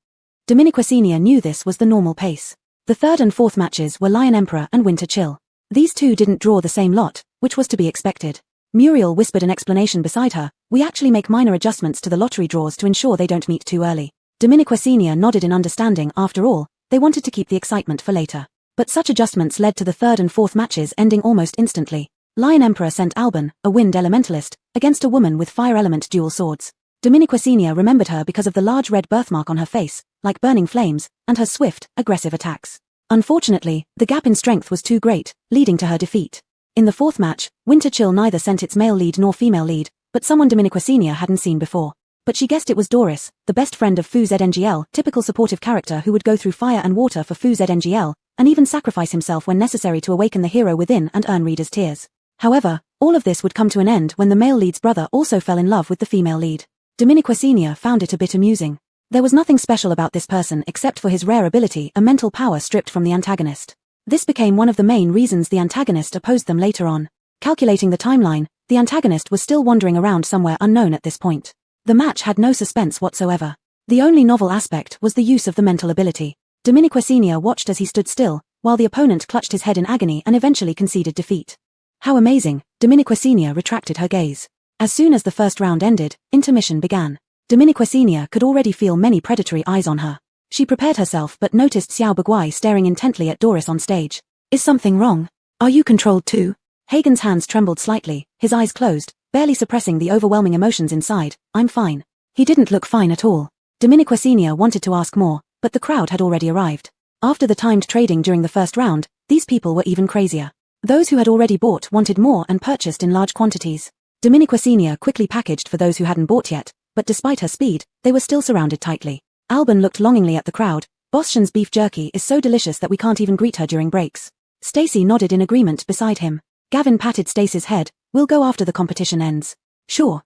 Speaker 1: Dominiquacena knew this was the normal pace. The third and fourth matches were Lion Emperor and Winter Chill. These 2 didn't draw the same lot, which was to be expected. Muriel whispered an explanation beside her. We actually make minor adjustments to the lottery draws to ensure they don't meet too early. Dominiquacena nodded in understanding. After all, they wanted to keep the excitement for later. But such adjustments led to the third and fourth matches ending almost instantly. Lion Emperor sent Alban, a wind elementalist, against a woman with fire element dual swords. Dominiquacena remembered her because of the large red birthmark on her face, like burning flames, and her swift, aggressive attacks. Unfortunately, the gap in strength was too great, leading to her defeat. In the fourth match, Winter Chill neither sent its male lead nor female lead, but someone Dominiquacena hadn't seen before. But she guessed it was Doris, the best friend of Fu ZNGL, typical supportive character who would go through fire and water for Fu ZNGL, and even sacrifice himself when necessary to awaken the hero within and earn readers' tears. However, all of this would come to an end when the male lead's brother also fell in love with the female lead. Dominiquacena found it a bit amusing. There was nothing special about this person except for his rare ability, a mental power stripped from the antagonist. This became one of the main reasons the antagonist opposed them later on. Calculating the timeline, the antagonist was still wandering around somewhere unknown at this point. The match had no suspense whatsoever. The only novel aspect was the use of the mental ability. Dominique Senior watched as he stood still, while the opponent clutched his head in agony and eventually conceded defeat. How amazing, Dominique Senior retracted her gaze. As soon as the first round ended, intermission began. Dominique Senior could already feel many predatory eyes on her. She prepared herself but noticed Xiao Bagui staring intently at Doris on stage. Is something wrong? Are you controlled too? Hagen's hands trembled slightly, his eyes closed, barely suppressing the overwhelming emotions inside. I'm fine. He didn't look fine at all. Dominique Senior wanted to ask more, but the crowd had already arrived. After the timed trading during the first round, these people were even crazier. Those who had already bought wanted more and purchased in large quantities. Dominique Senior quickly packaged for those who hadn't bought yet, but despite her speed, they were still surrounded tightly. Alban looked longingly at the crowd. Boschan's beef jerky is so delicious that we can't even greet her during breaks. Stacy nodded in agreement beside him. Gavin patted Stacy's head. We'll go after the competition ends. Sure.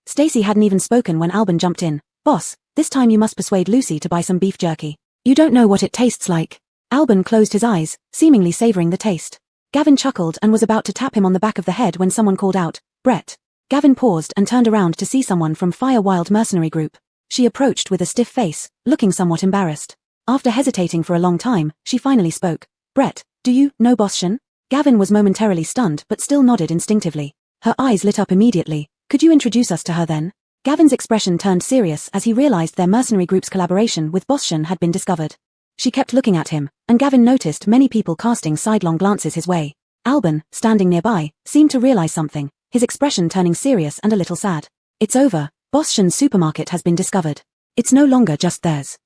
Speaker 1: Stacy hadn't even spoken when Alban jumped in. Boss, this time you must persuade Lucy to buy some beef jerky. You don't know what it tastes like. Alban closed his eyes, seemingly savoring the taste. Gavin chuckled and was about to tap him on the back of the head when someone called out, Brett. Gavin paused and turned around to see someone from Fire Wild Mercenary Group. She approached with a stiff face, looking somewhat embarrassed. After hesitating for a long time, she finally spoke. Brett, do you know Boschan? Gavin was momentarily stunned but still nodded instinctively. Her eyes lit up immediately. Could you introduce us to her then? Gavin's expression turned serious as he realized their mercenary group's collaboration with Boschan had been discovered. She kept looking at him, and Gavin noticed many people casting sidelong glances his way. Alban, standing nearby, seemed to realize something, his expression turning serious and a little sad. It's over. Boschan's supermarket has been discovered. It's no longer just theirs.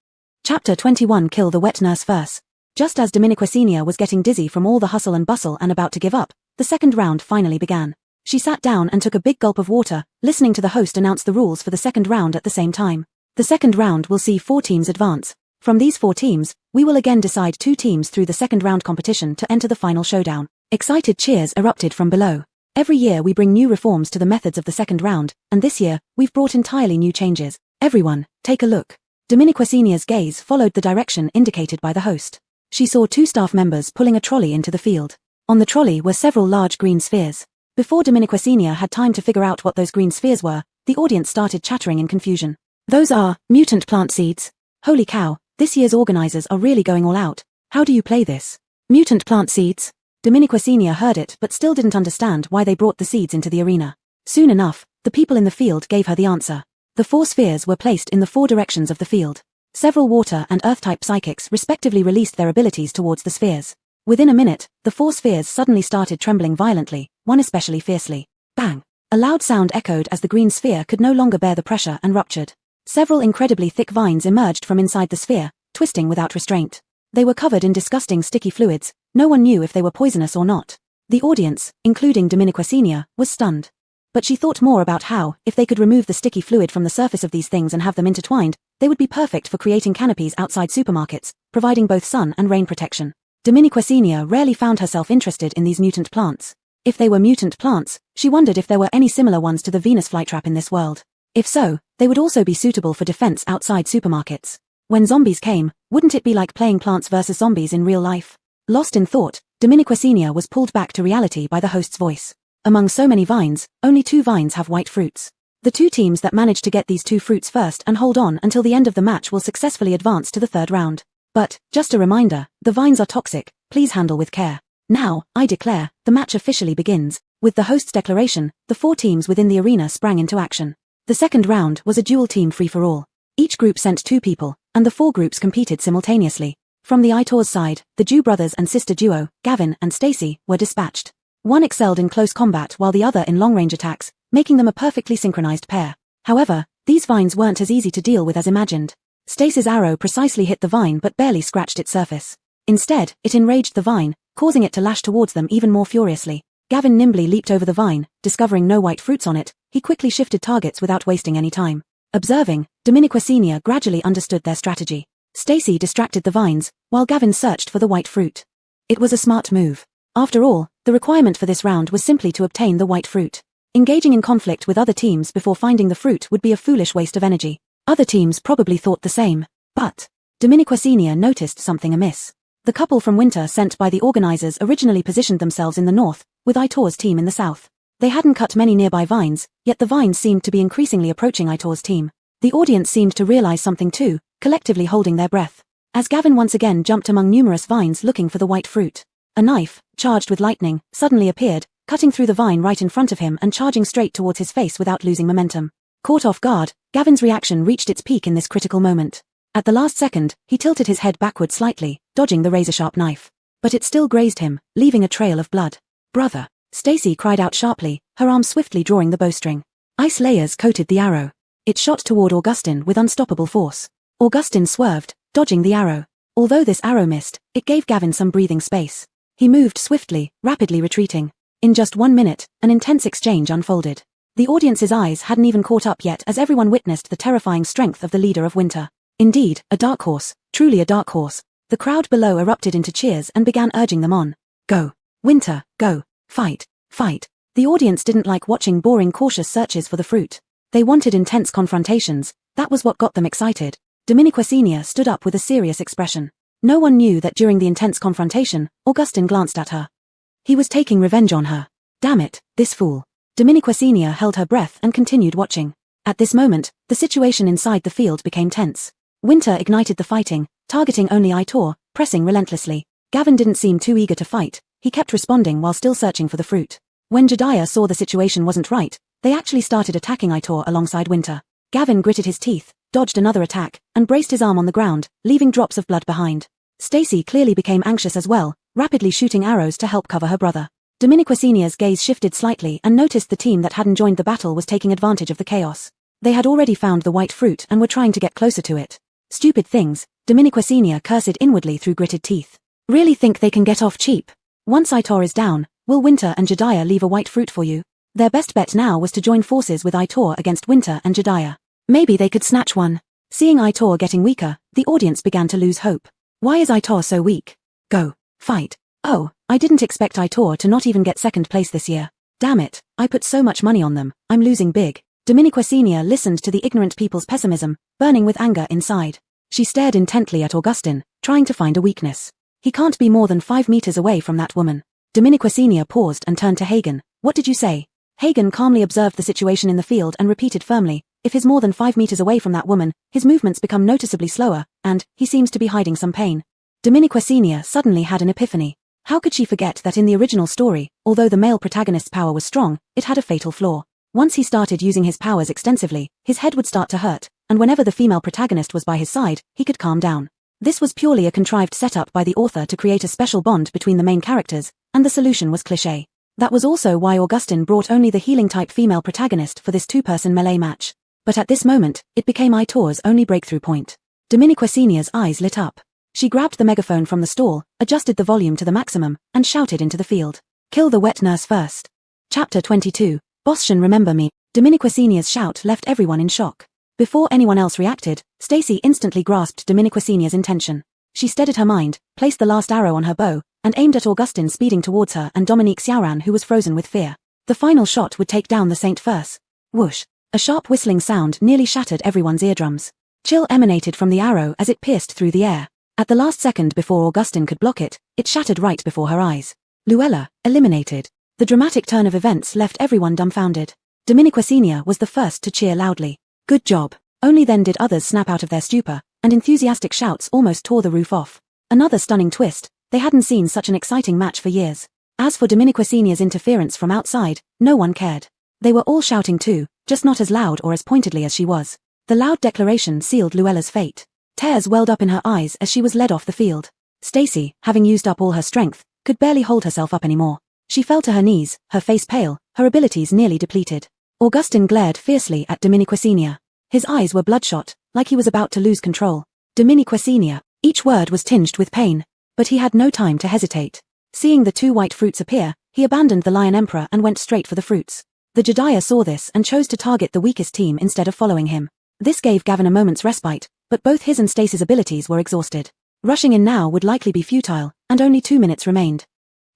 Speaker 1: Chapter 21 Kill the Wet Nurse First. Just as Dominique Senior was getting dizzy from all the hustle and bustle and about to give up, the second round finally began. She sat down and took a big gulp of water, listening to the host announce the rules for the second round at the same time. The second round will see 4 teams advance. From these 4 teams, we will again decide 2 teams through the second round competition to enter the final showdown. Excited cheers erupted from below. Every year we bring new reforms to the methods of the second round, and this year, we've brought entirely new changes. Everyone, take a look. Dominique Senior's gaze followed the direction indicated by the host. She saw 2 staff members pulling a trolley into the field. On the trolley were several large green spheres. Before Dominique Senior had time to figure out what those green spheres were, the audience started chattering in confusion. Those are mutant plant seeds. Holy cow, this year's organizers are really going all out. How do you play this? Mutant plant seeds? Dominique Senior heard it but still didn't understand why they brought the seeds into the arena. Soon enough, the people in the field gave her the answer. The 4 spheres were placed in the 4 directions of the field. Several water and earth-type psychics respectively released their abilities towards the spheres. Within a minute, the 4 spheres suddenly started trembling violently, one especially fiercely. Bang! A loud sound echoed as the green sphere could no longer bear the pressure and ruptured. Several incredibly thick vines emerged from inside the sphere, twisting without restraint. They were covered in disgusting sticky fluids. No one knew if they were poisonous or not. The audience, including Dominique Senior, was stunned. But she thought more about how, if they could remove the sticky fluid from the surface of these things and have them intertwined, they would be perfect for creating canopies outside supermarkets, providing both sun and rain protection. Dominique Senior rarely found herself interested in these mutant plants. If they were mutant plants, she wondered if there were any similar ones to the Venus flytrap in this world. If so, they would also be suitable for defense outside supermarkets. When zombies came, wouldn't it be like playing Plants vs. Zombies in real life? Lost in thought, Dominique Senior was pulled back to reality by the host's voice. Among so many vines, only 2 vines have white fruits. The 2 teams that manage to get these 2 fruits first and hold on until the end of the match will successfully advance to the third round. But, just a reminder, the vines are toxic, please handle with care. Now, I declare, the match officially begins. With the host's declaration, the 4 teams within the arena sprang into action. The second round was a dual team free-for-all. Each group sent 2 people, and the 4 groups competed simultaneously. From the Aitor's side, the Jew brothers and sister duo, Gavin and Stacy, were dispatched. One excelled in close combat while the other in long-range attacks, making them a perfectly synchronized pair. However, these vines weren't as easy to deal with as imagined. Stacy's arrow precisely hit the vine but barely scratched its surface. Instead, it enraged the vine, causing it to lash towards them even more furiously. Gavin nimbly leaped over the vine, discovering no white fruits on it. He quickly shifted targets without wasting any time. Observing, Dominique Senior gradually understood their strategy. Stacy distracted the vines, while Gavin searched for the white fruit. It was a smart move. After all, the requirement for this round was simply to obtain the white fruit. Engaging in conflict with other teams before finding the fruit would be a foolish waste of energy. Other teams probably thought the same. But Dominique Senior noticed something amiss. The couple from Winter sent by the organizers originally positioned themselves in the north, with Aitor's team in the south. They hadn't cut many nearby vines, yet the vines seemed to be increasingly approaching Aitor's team. The audience seemed to realize something too, collectively holding their breath. as Gavin once again jumped among numerous vines looking for the white fruit. A knife, charged with lightning, suddenly appeared, cutting through the vine right in front of him and charging straight towards his face without losing momentum. Caught off guard, Gavin's reaction reached its peak in this critical moment. At the last second, he tilted his head backward slightly, dodging the razor-sharp knife. But it still grazed him, leaving a trail of blood. "Brother!" Stacy cried out sharply, her arm swiftly drawing the bowstring. Ice layers coated the arrow. It shot toward Augustin with unstoppable force. Augustin swerved, dodging the arrow. Although this arrow missed, it gave Gavin some breathing space. He moved swiftly, rapidly retreating. In just 1 minute, an intense exchange unfolded. The audience's eyes hadn't even caught up yet as everyone witnessed the terrifying strength of the leader of winter. Indeed, a dark horse, truly a dark horse. The crowd below erupted into cheers and began urging them on. Go. Winter, go. Fight. Fight. The audience didn't like watching boring, cautious searches for the fruit. They wanted intense confrontations. That was what got them excited. Dominiqua Sr. stood up with a serious expression. No one knew that during the intense confrontation, Augustin glanced at her. He was taking revenge on her. Damn it, this fool. Dominiqua Sr. held her breath and continued watching. At this moment, the situation inside the field became tense. Winter ignited the fighting, targeting only Aitor, pressing relentlessly. Gavin didn't seem too eager to fight. He kept responding while still searching for the fruit. When Jediah saw the situation wasn't right, they actually started attacking Aitor alongside Winter. Gavin gritted his teeth, dodged another attack, and braced his arm on the ground, leaving drops of blood behind. Stacy clearly became anxious as well, rapidly shooting arrows to help cover her brother. Dominiqua Sr.'s gaze shifted slightly and noticed the team that hadn't joined the battle was taking advantage of the chaos. They had already found the white fruit and were trying to get closer to it. Stupid things, Dominiqua Sr. cursed inwardly through gritted teeth. Really think they can get off cheap? Once Aitor is down, will Winter and Jediah leave a white fruit for you? Their best bet now was to join forces with Aitor against Winter and Jediah. Maybe they could snatch one. Seeing Aitor getting weaker, the audience began to lose hope. Why is Aitor so weak? Go. Fight. Oh, I didn't expect Aitor to not even get second place this year. Damn it, I put so much money on them, I'm losing big. Dominiqua Sr. listened to the ignorant people's pessimism, burning with anger inside. She stared intently at Augustin, trying to find a weakness. He can't be more than 5 meters away from that woman. Dominiqua Sr. paused and turned to Hagen. What did you say? Hagen calmly observed the situation in the field and repeated firmly, if he's more than 5 meters away from that woman, his movements become noticeably slower, and he seems to be hiding some pain. Dominiqua Sr. suddenly had an epiphany. How could she forget that in the original story, although the male protagonist's power was strong, it had a fatal flaw. Once he started using his powers extensively, his head would start to hurt, and whenever the female protagonist was by his side, he could calm down. This was purely a contrived setup by the author to create a special bond between the main characters, and the solution was cliché. That was also why Augustin brought only the healing-type female protagonist for this two-person melee match. But at this moment, it became Aitor's only breakthrough point. Dominiqua Sr.'s eyes lit up. She grabbed the megaphone from the stall, adjusted the volume to the maximum, and shouted into the field. Kill the wet nurse first. Chapter 22. Boschen remember me. Dominiqua Sr.'s shout left everyone in shock. Before anyone else reacted, Stacy instantly grasped Dominiqua Sr.'s intention. She steadied her mind, placed the last arrow on her bow, and aimed at Augustin speeding towards her and Dominique Xiaoran who was frozen with fear. The final shot would take down the Saint First. Whoosh. A sharp whistling sound nearly shattered everyone's eardrums. Chill emanated from the arrow as it pierced through the air. At the last second before Augustin could block it, it shattered right before her eyes. Luella, eliminated. The dramatic turn of events left everyone dumbfounded. Dominiqua Sr. was the first to cheer loudly. Good job. Only then did others snap out of their stupor, and enthusiastic shouts almost tore the roof off. Another stunning twist, they hadn't seen such an exciting match for years. As for Dominiqua Sr.'s interference from outside, no one cared. They were all shouting too, just not as loud or as pointedly as she was. The loud declaration sealed Luella's fate. Tears welled up in her eyes as she was led off the field. Stacy, having used up all her strength, could barely hold herself up anymore. She fell to her knees, her face pale, her abilities nearly depleted. Augustin glared fiercely at Dominiqua Sr. His eyes were bloodshot, like he was about to lose control. Dominiqua Sr. Each word was tinged with pain. But he had no time to hesitate. Seeing the 2 white fruits appear, he abandoned the Lion Emperor and went straight for the fruits. The Jediah saw this and chose to target the weakest team instead of following him. This gave Gavin a moment's respite, but both his and Stacy's abilities were exhausted. Rushing in now would likely be futile, and only 2 minutes remained.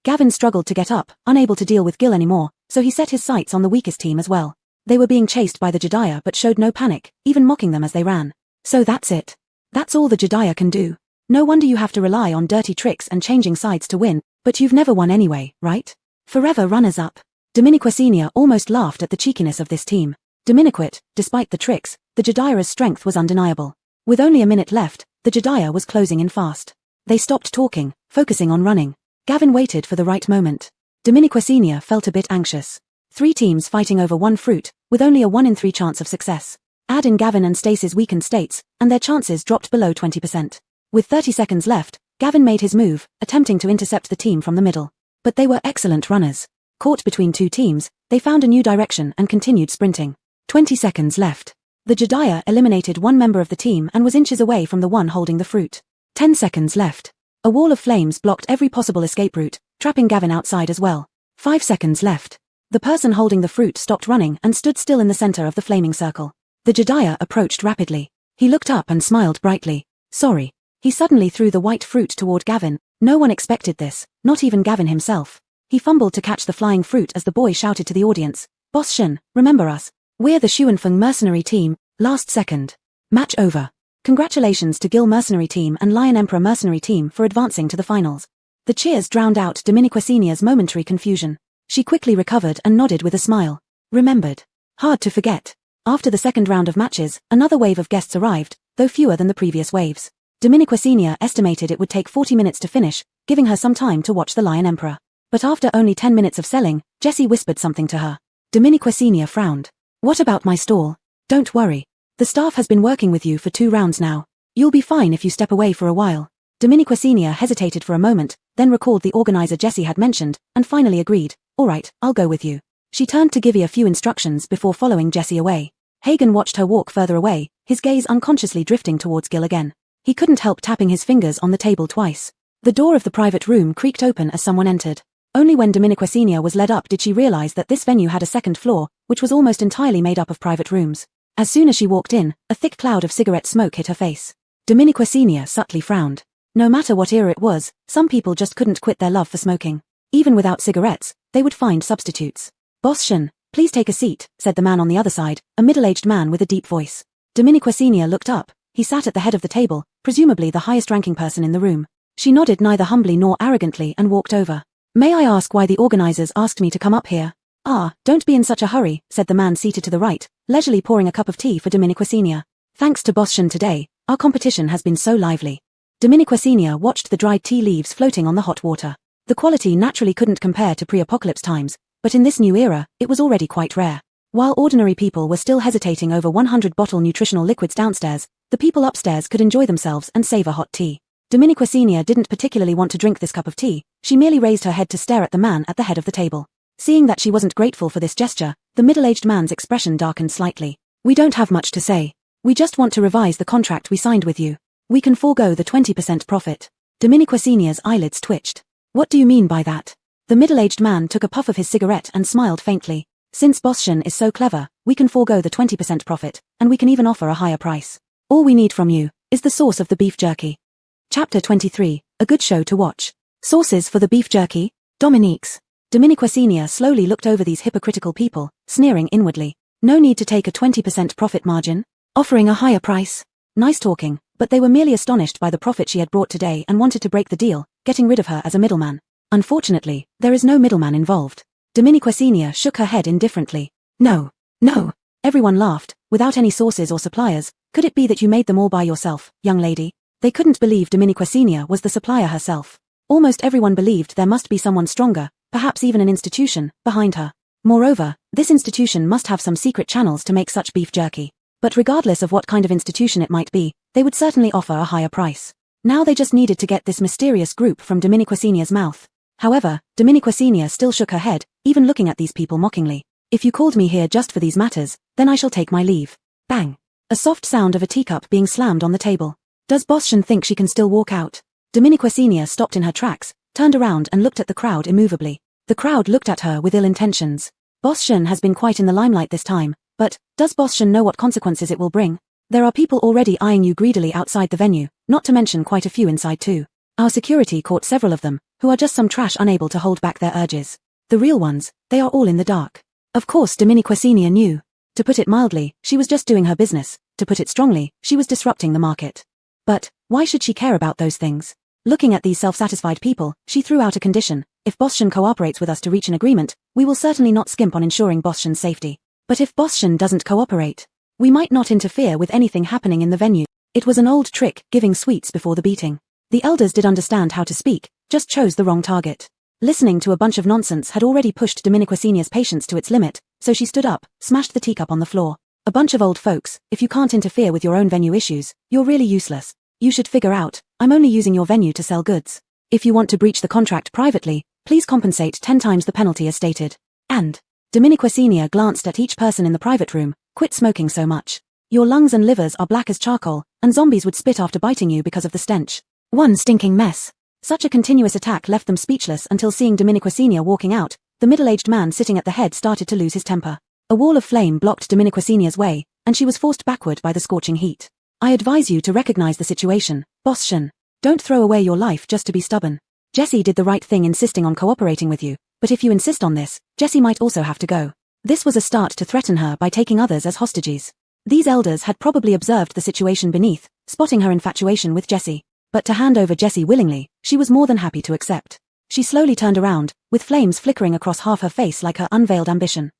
Speaker 1: Gavin struggled to get up, unable to deal with Gil anymore, so he set his sights on the weakest team as well. They were being chased by the Jediah but showed no panic, even mocking them as they ran. So that's it. That's all the Jediah can do. No wonder you have to rely on dirty tricks and changing sides to win, but you've never won anyway, right? Forever runners-up. Dominiqua Sr. almost laughed at the cheekiness of this team. Despite the tricks, the Jediah's strength was undeniable. With only a minute left, The Jediah was closing in fast. They stopped talking, focusing on running. Gavin waited for the right moment. Dominiquasenia felt a bit anxious. 3 teams fighting over 1 fruit, with only a 1 in 3 chance of success. Add in Gavin and Stace's weakened states, and their chances dropped below 20%. With 30 seconds left, Gavin made his move, attempting to intercept the team from the middle. But they were excellent runners. Caught between 2 teams, they found a new direction and continued sprinting. 20 seconds left. The Jediah eliminated 1 member of the team and was inches away from the one holding the fruit. 10 seconds left. A wall of flames blocked every possible escape route, trapping Gavin outside as well. 5 seconds left. The person holding the fruit stopped running and stood still in the center of the flaming circle. The Jediah approached rapidly. He looked up and smiled brightly. Sorry. He suddenly threw the white fruit toward Gavin. No one expected this, not even Gavin himself. He fumbled to catch the flying fruit as the boy shouted to the audience, "Boss Shen, remember us? We're the Xuanfeng mercenary team." Last second. Match over. Congratulations to Gil mercenary team and Lion Emperor mercenary team for advancing to the finals. The cheers drowned out Dominiquasenia's momentary confusion. She quickly recovered and nodded with a smile. Remembered. Hard to forget. After the second round of matches, another wave of guests arrived, though fewer than the previous waves. Dominiquasenia estimated it would take 40 minutes to finish, giving her some time to watch the Lion Emperor. But after only 10 minutes of selling, Jessie whispered something to her. Dominiquasenia frowned. What about my stall? Don't worry. The staff has been working with you for 2 rounds now. You'll be fine if you step away for a while. Dominiquasenia hesitated for a moment, then recalled the organizer Jessie had mentioned, and finally agreed. All right, I'll go with you. She turned to give a few instructions before following Jessie away. Hagen watched her walk further away, his gaze unconsciously drifting towards Gil again. He couldn't help tapping his fingers on the table twice. The door of the private room creaked open as someone entered. Only when Dominiquasenia was led up did she realize that this venue had a second floor, which was almost entirely made up of private rooms. As soon as she walked in, a thick cloud of cigarette smoke hit her face. Dominiquasenia subtly frowned. No matter what era it was, some people just couldn't quit their love for smoking. Even without cigarettes, they would find substitutes. Boss Shen, please take a seat, said the man on the other side, a middle-aged man with a deep voice. Dominiquasenia looked up. He sat at the head of the table, presumably the highest-ranking person in the room. She nodded neither humbly nor arrogantly and walked over. May I ask why the organizers asked me to come up here? Ah, don't be in such a hurry, said the man seated to the right, leisurely pouring a cup of tea for Dominiquasenia. Thanks to Boss Shen today, our competition has been so lively. Dominiquasenia watched the dried tea leaves floating on the hot water. The quality naturally couldn't compare to pre-apocalypse times, but in this new era, it was already quite rare. While ordinary people were still hesitating over 100-bottle nutritional liquids downstairs, the people upstairs could enjoy themselves and savor hot tea. Dominiquasenia didn't particularly want to drink this cup of tea, she merely raised her head to stare at the man at the head of the table. Seeing that she wasn't grateful for this gesture, the middle-aged man's expression darkened slightly. We don't have much to say. We just want to revise the contract we signed with you. We can forego the 20% profit. Dominiquasenia's eyelids twitched. What do you mean by that? The middle-aged man took a puff of his cigarette and smiled faintly. Since Boss Shen is so clever, we can forego the 20% profit, and we can even offer a higher price. All we need from you is the source of the beef jerky. Chapter 23, a good show to watch. Sources for the beef jerky? Dominique's. Dominiquasenia slowly looked over these hypocritical people, sneering inwardly. No need to take a 20% profit margin? Offering a higher price? Nice talking, but they were merely astonished by the profit she had brought today and wanted to break the deal, getting rid of her as a middleman. Unfortunately, there is no middleman involved. Dominiquasenia shook her head indifferently. No. Everyone laughed. Without any sources or suppliers, could it be that you made them all by yourself, young lady? They couldn't believe Dominiquasenia was the supplier herself. Almost everyone believed there must be someone stronger, perhaps even an institution, behind her. Moreover, this institution must have some secret channels to make such beef jerky. But regardless of what kind of institution it might be, they would certainly offer a higher price. Now they just needed to get this mysterious group from Dominiquasenia's mouth. However, Dominiquasenia still shook her head, even looking at these people mockingly. If you called me here just for these matters, then I shall take my leave. Bang! A soft sound of a teacup being slammed on the table. Does Boss Shen think she can still walk out? Dominiquasenia stopped in her tracks, turned around and looked at the crowd immovably. The crowd looked at her with ill intentions. Boss Shen has been quite in the limelight this time, but does Boss Shen know what consequences it will bring? There are people already eyeing you greedily outside the venue, not to mention quite a few inside too. Our security caught several of them, who are just some trash unable to hold back their urges. The real ones, they are all in the dark. Of course Dominiquasenia knew. To put it mildly, she was just doing her business. To put it strongly, she was disrupting the market. But why should she care about those things? Looking at these self-satisfied people, she threw out a condition. If Boss Shen cooperates with us to reach an agreement, we will certainly not skimp on ensuring Boss Shen's safety. But if Boss Shen doesn't cooperate, we might not interfere with anything happening in the venue. It was an old trick, giving sweets before the beating. The elders did understand how to speak, just chose the wrong target. Listening to a bunch of nonsense had already pushed Dominiquacinia's patience to its limit, so she stood up, smashed the teacup on the floor. A bunch of old folks, if you can't interfere with your own venue issues, you're really useless. You should figure out, I'm only using your venue to sell goods. If you want to breach the contract privately, please compensate 10 times the penalty as stated. And Dominiquacinia glanced at each person in the private room. Quit smoking so much. Your lungs and livers are black as charcoal, and zombies would spit after biting you because of the stench. One stinking mess. Such a continuous attack left them speechless until seeing Dominiquacinia walking out, the middle-aged man sitting at the head started to lose his temper. A wall of flame blocked Dominiquacinia's way, and she was forced backward by the scorching heat. I advise you to recognize the situation, Boss Shen. Don't throw away your life just to be stubborn. Jessie did the right thing insisting on cooperating with you, but if you insist on this, Jessie might also have to go. This was a start to threaten her by taking others as hostages. These elders had probably observed the situation beneath, spotting her infatuation with Jessie. But to hand over Jessie willingly, she was more than happy to accept. She slowly turned around, with flames flickering across half her face like her unveiled ambition.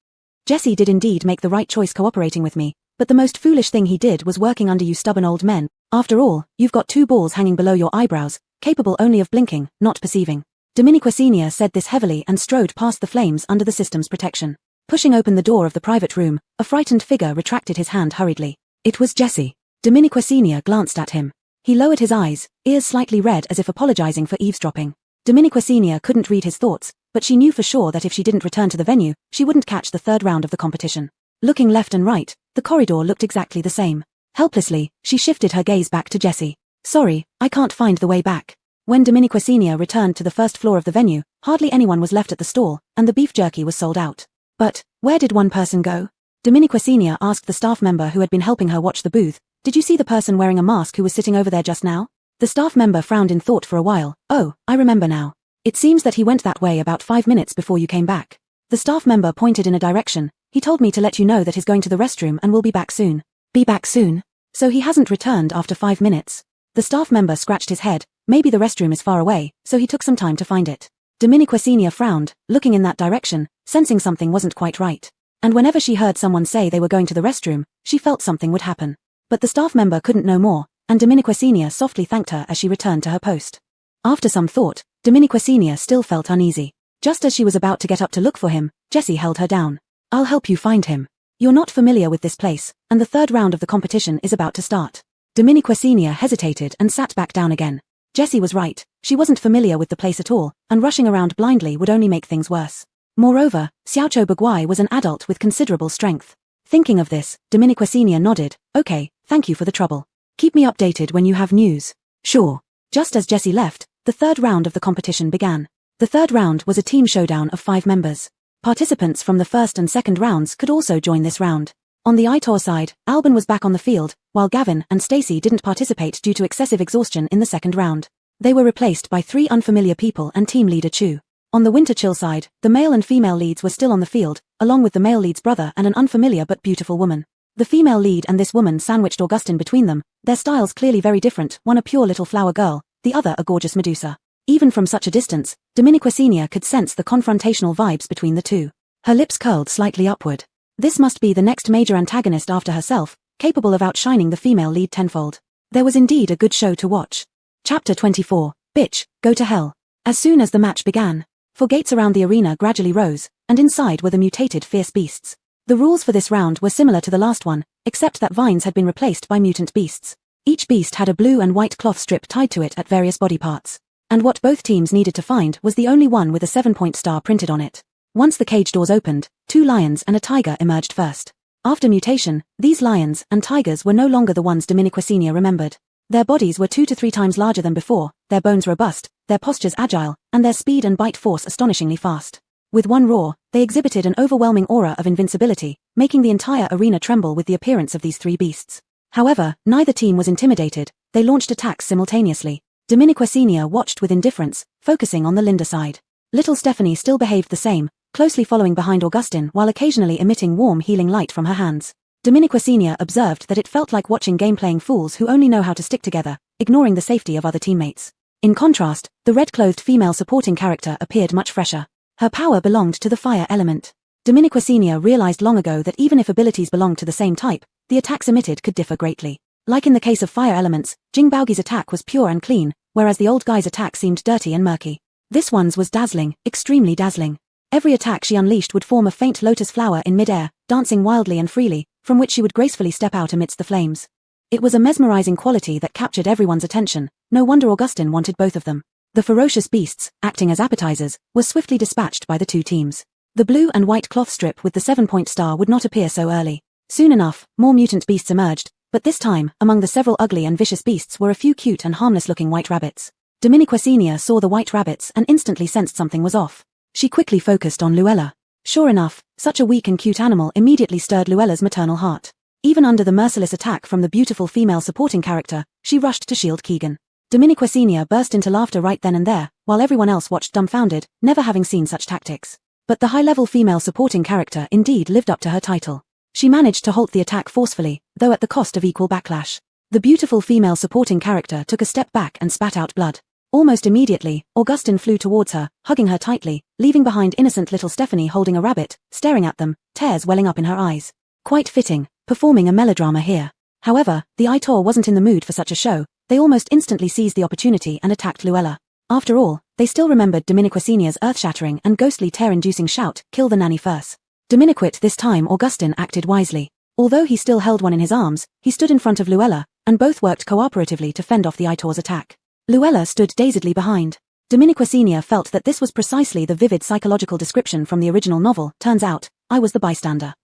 Speaker 1: Jessie did indeed make the right choice cooperating with me, but the most foolish thing he did was working under you stubborn old men. After all, you've got 2 balls hanging below your eyebrows, capable only of blinking, not perceiving. Dominiquacinia said this heavily and strode past the flames under the system's protection. Pushing open the door of the private room, a frightened figure retracted his hand hurriedly. It was Jessie. Dominiquacinia glanced at him. He lowered his eyes, ears slightly red as if apologizing for eavesdropping. Dominiquacinia couldn't read his thoughts, but she knew for sure that if she didn't return to the venue, she wouldn't catch the 3rd round of the competition. Looking left and right, the corridor looked exactly the same. Helplessly, she shifted her gaze back to Jessie. Sorry, I can't find the way back. When Dominiquacinia returned to the 1st floor of the venue, hardly anyone was left at the stall, and the beef jerky was sold out. But, where did one person go? Dominiquacinia asked the staff member who had been helping her watch the booth. Did you see the person wearing a mask who was sitting over there just now? The staff member frowned in thought for a while. Oh, I remember now. It seems that he went that way about 5 minutes before you came back. The staff member pointed in a direction. He told me to let you know that he's going to the restroom and will be back soon. Be back soon? So he hasn't returned after 5 minutes. The staff member scratched his head. Maybe the restroom is far away, so he took some time to find it. Dominiquacinia frowned, looking in that direction, sensing something wasn't quite right. And whenever she heard someone say they were going to the restroom, she felt something would happen. But the staff member couldn't know more, and Dominiquacinia softly thanked her as she returned to her post. After some thought, Dominiquacinia still felt uneasy. Just as she was about to get up to look for him, Jessie held her down. I'll help you find him. You're not familiar with this place, and the 3rd round of the competition is about to start. Dominiquacinia hesitated and sat back down again. Jessie was right, she wasn't familiar with the place at all, and rushing around blindly would only make things worse. Moreover, Xiaoqiu Baguai was an adult with considerable strength. Thinking of this, Dominiquacinia nodded. Okay, thank you for the trouble. Keep me updated when you have news. Sure. Just as Jessie left, the 3rd round of the competition began. The 3rd round was a team showdown of 5 members. Participants from the 1st and 2nd rounds could also join this round. On the Aitor side, Alban was back on the field, while Gavin and Stacy didn't participate due to excessive exhaustion in the 2nd round. They were replaced by 3 unfamiliar people and team leader Chu. On the Winter Chill side, the male and female leads were still on the field, along with the male lead's brother and an unfamiliar but beautiful woman. The female lead and this woman sandwiched Augustin between them, their styles clearly very different, one a pure little flower girl, the other a gorgeous Medusa. Even from such a distance, Dominiquacinia could sense the confrontational vibes between the two. Her lips curled slightly upward. This must be the next major antagonist after herself, capable of outshining the female lead tenfold. There was indeed a good show to watch. Chapter 24, Bitch, Go to Hell. As soon as the match began, 4 gates around the arena gradually rose, and inside were the mutated fierce beasts. The rules for this round were similar to the last one, except that vines had been replaced by mutant beasts. Each beast had a blue and white cloth strip tied to it at various body parts. And what both teams needed to find was the only one with a 7-point star printed on it. Once the cage doors opened, 2 lions and a tiger emerged first. After mutation, these lions and tigers were no longer the ones Dominiquacinia remembered. Their bodies were 2 to 3 times larger than before, their bones robust, their postures agile, and their speed and bite force astonishingly fast. With one roar, they exhibited an overwhelming aura of invincibility, making the entire arena tremble with the appearance of these 3 beasts. However, neither team was intimidated, they launched attacks simultaneously. Dominiquacinia watched with indifference, focusing on the Linda side. Little Stephanie still behaved the same, closely following behind Augustin while occasionally emitting warm healing light from her hands. Dominiquacinia observed that it felt like watching game-playing fools who only know how to stick together, ignoring the safety of other teammates. In contrast, the red-clothed female supporting character appeared much fresher. Her power belonged to the fire element. Dominiquacinia realized long ago that even if abilities belonged to the same type, the attacks emitted could differ greatly. Like in the case of fire elements, Jing Baogi's attack was pure and clean, whereas the old guy's attack seemed dirty and murky. This one's was dazzling, extremely dazzling. Every attack she unleashed would form a faint lotus flower in mid-air, dancing wildly and freely, from which she would gracefully step out amidst the flames. It was a mesmerizing quality that captured everyone's attention. No wonder Augustin wanted both of them. The ferocious beasts, acting as appetizers, were swiftly dispatched by the two teams. The blue and white cloth strip with the 7-point star would not appear so early. Soon enough, more mutant beasts emerged, but this time, among the several ugly and vicious beasts were a few cute and harmless-looking white rabbits. Dominiquesenia saw the white rabbits and instantly sensed something was off. She quickly focused on Luella. Sure enough, such a weak and cute animal immediately stirred Luella's maternal heart. Even under the merciless attack from the beautiful female supporting character, she rushed to shield Keegan. Dominiquesenia burst into laughter right then and there, while everyone else watched dumbfounded, never having seen such tactics. But the high-level female supporting character indeed lived up to her title. She managed to halt the attack forcefully, though at the cost of equal backlash. The beautiful female supporting character took a step back and spat out blood. Almost immediately, Augustin flew towards her, hugging her tightly, leaving behind innocent little Stephanie holding a rabbit, staring at them, tears welling up in her eyes. Quite fitting, performing a melodrama here. However, the Aitor wasn't in the mood for such a show. They almost instantly seized the opportunity and attacked Luella. After all, they still remembered Dominiquesenia's earth-shattering and ghostly tear-inducing shout, "Kill the nanny first." Dominiquet this time Augustin acted wisely. Although he still held one in his arms, he stood in front of Luella, and both worked cooperatively to fend off the Aitor's attack. Luella stood dazedly behind. Dominiquesenia felt that this was precisely the vivid psychological description from the original novel. Turns out, I was the bystander.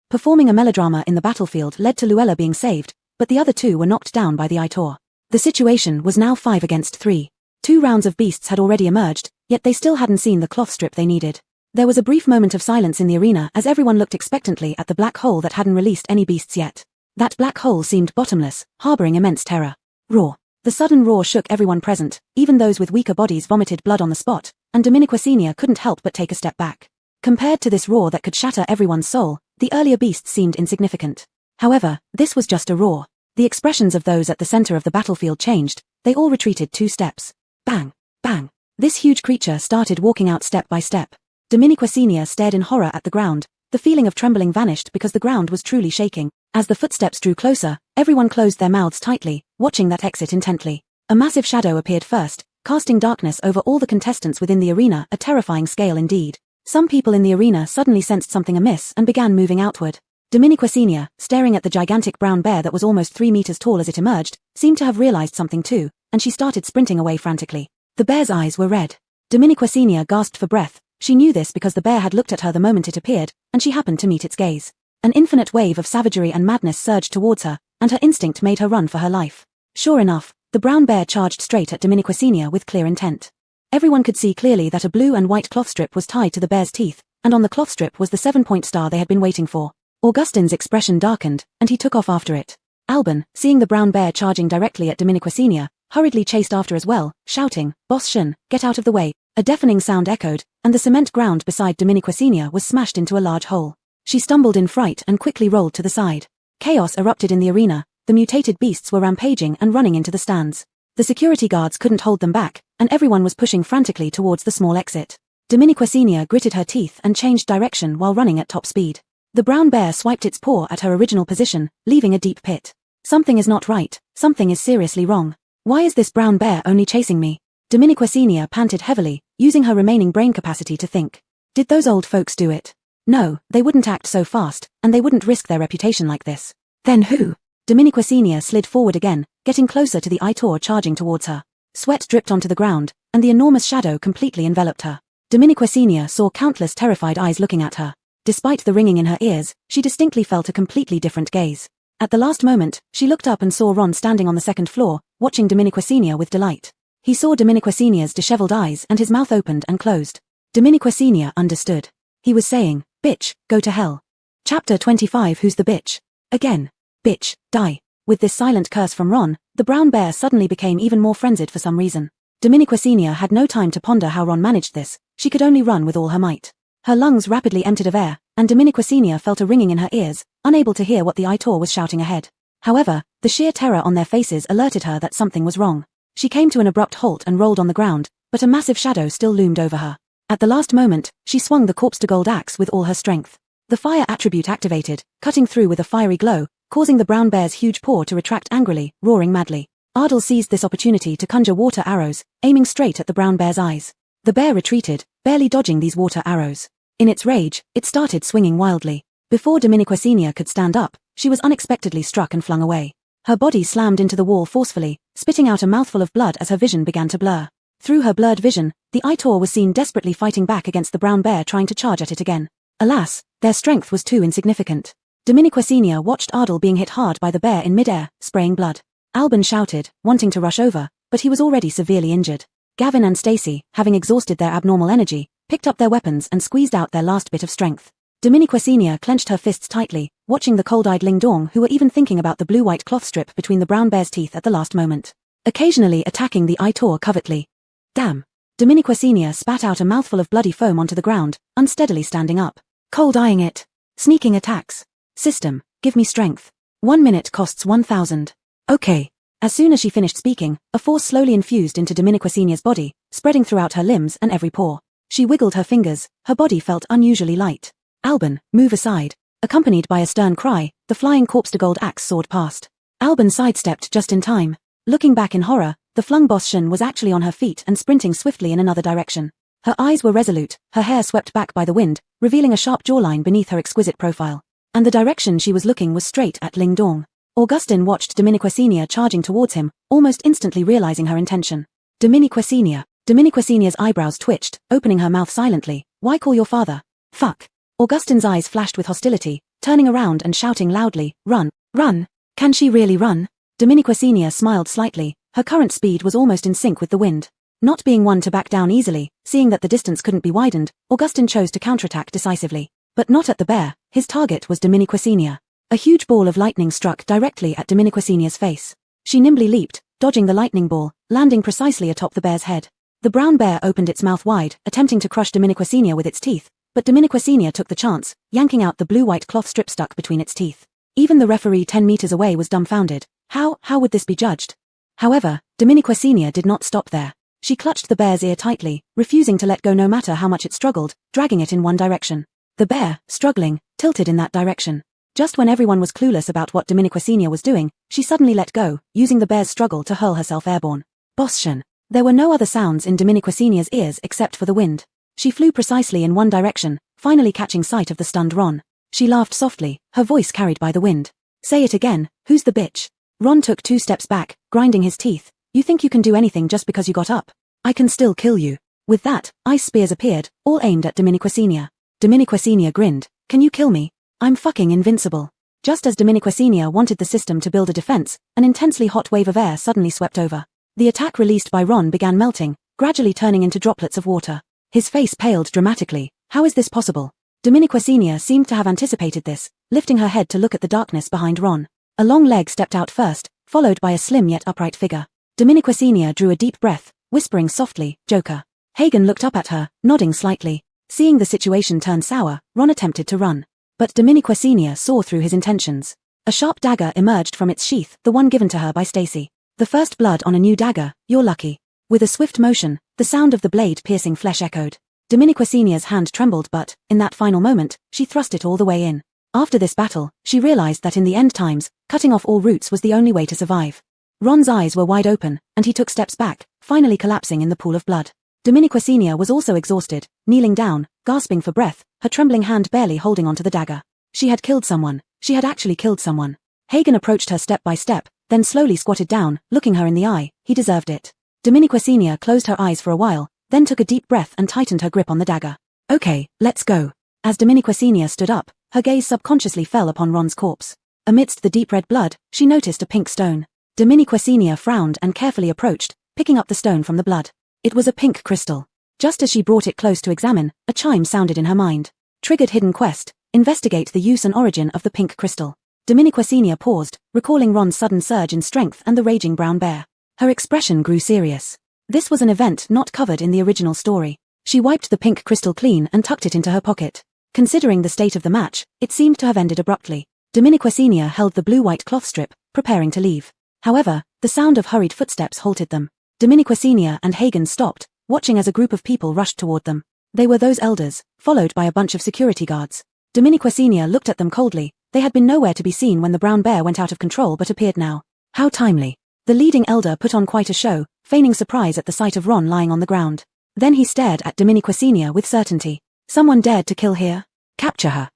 Speaker 1: Performing a melodrama in the battlefield led to Luella being saved, but the other two were knocked down by the Aitor. The situation was now 5 against 3. 2 rounds of beasts had already emerged, yet they still hadn't seen the cloth strip they needed. There was a brief moment of silence in the arena as everyone looked expectantly at the black hole that hadn't released any beasts yet. That black hole seemed bottomless, harboring immense terror. Roar. The sudden roar shook everyone present, even those with weaker bodies vomited blood on the spot, and Dominiquesenia couldn't help but take a step back. Compared to this roar that could shatter everyone's soul, the earlier beasts seemed insignificant. However, this was just a roar. The expressions of those at the center of the battlefield changed. They all retreated 2 steps. Bang! Bang! This huge creature started walking out step by step. Dominiquesenia stared in horror at the ground. The feeling of trembling vanished because the ground was truly shaking. As the footsteps drew closer, everyone closed their mouths tightly, watching that exit intently. A massive shadow appeared first, casting darkness over all the contestants within the arena, a terrifying scale indeed. Some people in the arena suddenly sensed something amiss and began moving outward. Dominiquesenia, staring at the gigantic brown bear that was almost 3 meters tall as it emerged, seemed to have realized something too, and she started sprinting away frantically. The bear's eyes were red. Dominiquesenia gasped for breath. She knew this because the bear had looked at her the moment it appeared, and she happened to meet its gaze. An infinite wave of savagery and madness surged towards her, and her instinct made her run for her life. Sure enough, the brown bear charged straight at Dominiquesenia with clear intent. Everyone could see clearly that a blue and white cloth strip was tied to the bear's teeth, and on the cloth strip was the 7-point star they had been waiting for. Augustin's expression darkened, and he took off after it. Alban, seeing the brown bear charging directly at Dominiquesenia, hurriedly chased after as well, shouting, "Boss Shun, get out of the way." A deafening sound echoed, and the cement ground beside Dominiquesenia was smashed into a large hole. She stumbled in fright and quickly rolled to the side. Chaos erupted in the arena. The mutated beasts were rampaging and running into the stands. The security guards couldn't hold them back, and everyone was pushing frantically towards the small exit. Dominiquesenia gritted her teeth and changed direction while running at top speed. The brown bear swiped its paw at her original position, leaving a deep pit. Something is not right. Something is seriously wrong. Why is this brown bear only chasing me? Dominiquesenia panted heavily, using her remaining brain capacity to think. Did those old folks do it? No, they wouldn't act so fast, and they wouldn't risk their reputation like this. Then who? Dominiquesenia slid forward again, getting closer to the Aitor charging towards her. Sweat dripped onto the ground, and the enormous shadow completely enveloped her. Dominiquesenia saw countless terrified eyes looking at her. Despite the ringing in her ears, she distinctly felt a completely different gaze. At the last moment, she looked up and saw Ron standing on the 2nd floor, watching Dominiquesenia with delight. He saw Dominiquesenia's disheveled eyes and his mouth opened and closed. Dominiquesenia understood. He was saying, "Bitch, go to hell." Chapter 25. Who's the bitch? Again. Bitch, die. With this silent curse from Ron, the brown bear suddenly became even more frenzied for some reason. Dominiquesenia had no time to ponder how Ron managed this. She could only run with all her might. Her lungs rapidly emptied of air, and Dominiquesenia felt a ringing in her ears, unable to hear what the Aitor was shouting ahead. However, the sheer terror on their faces alerted her that something was wrong. She came to an abrupt halt and rolled on the ground, but a massive shadow still loomed over her. At the last moment, she swung the corpse to gold axe with all her strength. The fire attribute activated, cutting through with a fiery glow, causing the brown bear's huge paw to retract angrily, roaring madly. Ardal seized this opportunity to conjure water arrows, aiming straight at the brown bear's eyes. The bear retreated, barely dodging these water arrows. In its rage, it started swinging wildly. Before Dominiquacenia could stand up, she was unexpectedly struck and flung away. Her body slammed into the wall forcefully, spitting out a mouthful of blood as her vision began to blur. Through her blurred vision, the Aitor was seen desperately fighting back against the brown bear trying to charge at it again. Alas, their strength was too insignificant. Dominiquacenia watched Ardal being hit hard by the bear in midair, spraying blood. Alban shouted, wanting to rush over, but he was already severely injured. Gavin and Stacy, having exhausted their abnormal energy, picked up their weapons and squeezed out their last bit of strength. Dominiquacenia clenched her fists tightly, watching the cold-eyed Ling Dong who were even thinking about the blue-white cloth strip between the brown bear's teeth at the last moment. Occasionally attacking the Aitor covertly. Damn. Dominiquacenia spat out a mouthful of bloody foam onto the ground, unsteadily standing up. Cold-eyeing it. Sneaking attacks. System, give me strength. 1 minute costs 1,000. Okay. As soon as she finished speaking, a force slowly infused into Dominiquacenia's body, spreading throughout her limbs and every pore. She wiggled her fingers, her body felt unusually light. Alban, move aside. Accompanied by a stern cry, the flying corpse de gold axe soared past. Alban sidestepped just in time. Looking back in horror, the flung boss Shen was actually on her feet and sprinting swiftly in another direction. Her eyes were resolute, her hair swept back by the wind, revealing a sharp jawline beneath her exquisite profile. And the direction she was looking was straight at Ling Dong. Augustin watched Dominiquacenia charging towards him, almost instantly realizing her intention. Dominiquacenia's eyebrows twitched, opening her mouth silently. Why call your father? Fuck. Augustin's eyes flashed with hostility, turning around and shouting loudly, run, run. Can she really run? Dominiquacenia smiled slightly, her current speed was almost in sync with the wind. Not being one to back down easily, seeing that the distance couldn't be widened, Augustin chose to counterattack decisively. But not at the bear, his target was Dominiquacenia. A huge ball of lightning struck directly at Dominiquacenia's face. She nimbly leaped, dodging the lightning ball, landing precisely atop the bear's head. The brown bear opened its mouth wide, attempting to crush Dominiquacenia with its teeth, but Dominiquacenia took the chance, yanking out the blue-white cloth strip stuck between its teeth. Even the referee 10 meters away was dumbfounded. How would this be judged? However, Dominiquacenia did not stop there. She clutched the bear's ear tightly, refusing to let go no matter how much it struggled, dragging it in one direction. The bear, struggling, tilted in that direction. Just when everyone was clueless about what Dominiquacenia was doing, she suddenly let go, using the bear's struggle to hurl herself airborne. Boschen. There were no other sounds in Dominiquacenia's ears except for the wind. She flew precisely in one direction, finally catching sight of the stunned Ron. She laughed softly, her voice carried by the wind. Say it again, who's the bitch? Ron took 2 steps back, grinding his teeth. You think you can do anything just because you got up? I can still kill you. With that, ice spears appeared, all aimed at Dominiquacenia. Dominiquacenia grinned. Can you kill me? I'm fucking invincible. Just as Dominiquacenia wanted the system to build a defense, an intensely hot wave of air suddenly swept over. The attack released by Ron began melting, gradually turning into droplets of water. His face paled dramatically. How is this possible? Dominiquacenia seemed to have anticipated this, lifting her head to look at the darkness behind Ron. A long leg stepped out first, followed by a slim yet upright figure. Dominiquacenia drew a deep breath, whispering softly, Joker. Hagen looked up at her, nodding slightly. Seeing the situation turn sour, Ron attempted to run. But Dominiquacenia saw through his intentions. A sharp dagger emerged from its sheath, the one given to her by Stacy. The first blood on a new dagger, you're lucky. With a swift motion, the sound of the blade piercing flesh echoed. Dominiquacenia's hand trembled but, in that final moment, she thrust it all the way in. After this battle, she realized that in the end times, cutting off all roots was the only way to survive. Ron's eyes were wide open, and he took steps back, finally collapsing in the pool of blood. Dominiquacenia was also exhausted, kneeling down, gasping for breath, her trembling hand barely holding onto the dagger. She had killed someone. She had actually killed someone. Hagen approached her step by step, then slowly squatted down, looking her in the eye. He deserved it. Dominiquacenia closed her eyes for a while, then took a deep breath and tightened her grip on the dagger. Okay, let's go. As Dominiquacenia stood up, her gaze subconsciously fell upon Ron's corpse. Amidst the deep red blood, she noticed a pink stone. Dominiquacenia frowned and carefully approached, picking up the stone from the blood. It was a pink crystal. Just as she brought it close to examine, a chime sounded in her mind. Triggered hidden quest, investigate the use and origin of the pink crystal. Dominiquacenia paused, recalling Ron's sudden surge in strength and the raging brown bear. Her expression grew serious. This was an event not covered in the original story. She wiped the pink crystal clean and tucked it into her pocket. Considering the state of the match, it seemed to have ended abruptly. Dominiquacenia held the blue-white cloth strip, preparing to leave. However, the sound of hurried footsteps halted them. Dominiquacenia and Hagen stopped, watching as a group of people rushed toward them. They were those elders, followed by a bunch of security guards. Dominiquacenia looked at them coldly, They had been nowhere to be seen when the brown bear went out of control but appeared now. How timely. The leading elder put on quite a show, feigning surprise at the sight of Ron lying on the ground. Then he stared at Dominiquicenia with certainty. Someone dared to kill here? Capture her.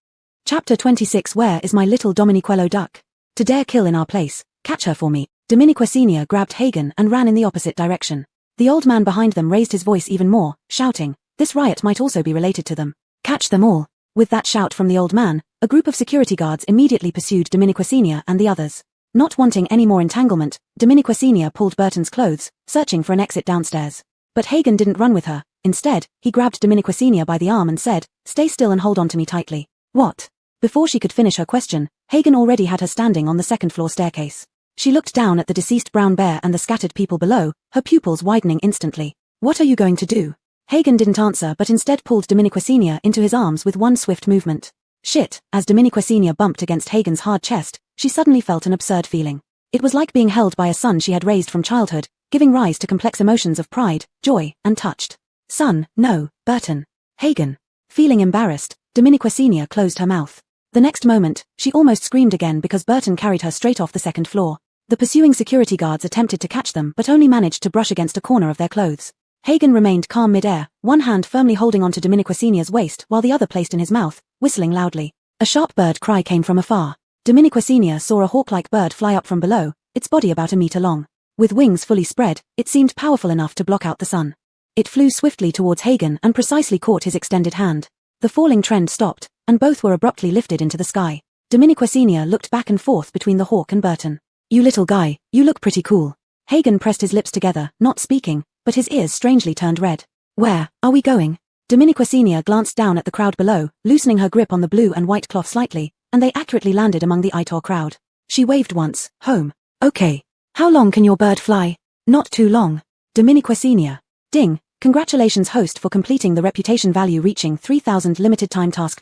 Speaker 1: Chapter 26. Where is my little Dominiquello duck? To dare kill in our place, catch her for me. Dominiquicenia grabbed Hagen and ran in the opposite direction. The old man behind them raised his voice even more, shouting, this riot might also be related to them. Catch them all. With that shout from the old man, a group of security guards immediately pursued Dominiquicenia and the others. Not wanting any more entanglement, Dominiquicenia pulled Burton's clothes, searching for an exit downstairs. But Hagen didn't run with her. Instead, he grabbed Dominiquicenia by the arm and said, stay still and hold on to me tightly. What? Before she could finish her question, Hagen already had her standing on the second-floor staircase. She looked down at the deceased brown bear and the scattered people below, her pupils widening instantly. What are you going to do? Hagen didn't answer but instead pulled Dominiquicenia into his arms with one swift movement. Shit, as Dominiquicenia bumped against Hagen's hard chest, she suddenly felt an absurd feeling. It was like being held by a son she had raised from childhood, giving rise to complex emotions of pride, joy, and touched. Son, no, Burton. Hagen. Feeling embarrassed, Dominiquicenia closed her mouth. The next moment, she almost screamed again because Burton carried her straight off the second floor. The pursuing security guards attempted to catch them but only managed to brush against a corner of their clothes. Hagen remained calm mid-air, one hand firmly holding onto Dominiquicenia's waist while the other placed in his mouth, whistling loudly. A sharp bird cry came from afar. Dominiquicenia saw a hawk-like bird fly up from below, its body about a meter long. With wings fully spread, it seemed powerful enough to block out the sun. It flew swiftly towards Hagen and precisely caught his extended hand. The falling trend stopped, and both were abruptly lifted into the sky. Dominiquicenia looked back and forth between the hawk and Burton. You little guy, you look pretty cool. Hagen pressed his lips together, not speaking, but his ears strangely turned red. Where are we going? Dominiquicenia glanced down at the crowd below, loosening her grip on the blue and white cloth slightly, and they accurately landed among the Aitor crowd. She waved once, home. Okay. How long can your bird fly? Not too long. Dominiquicenia. Ding. Congratulations host for completing the reputation value reaching 3000 limited time task.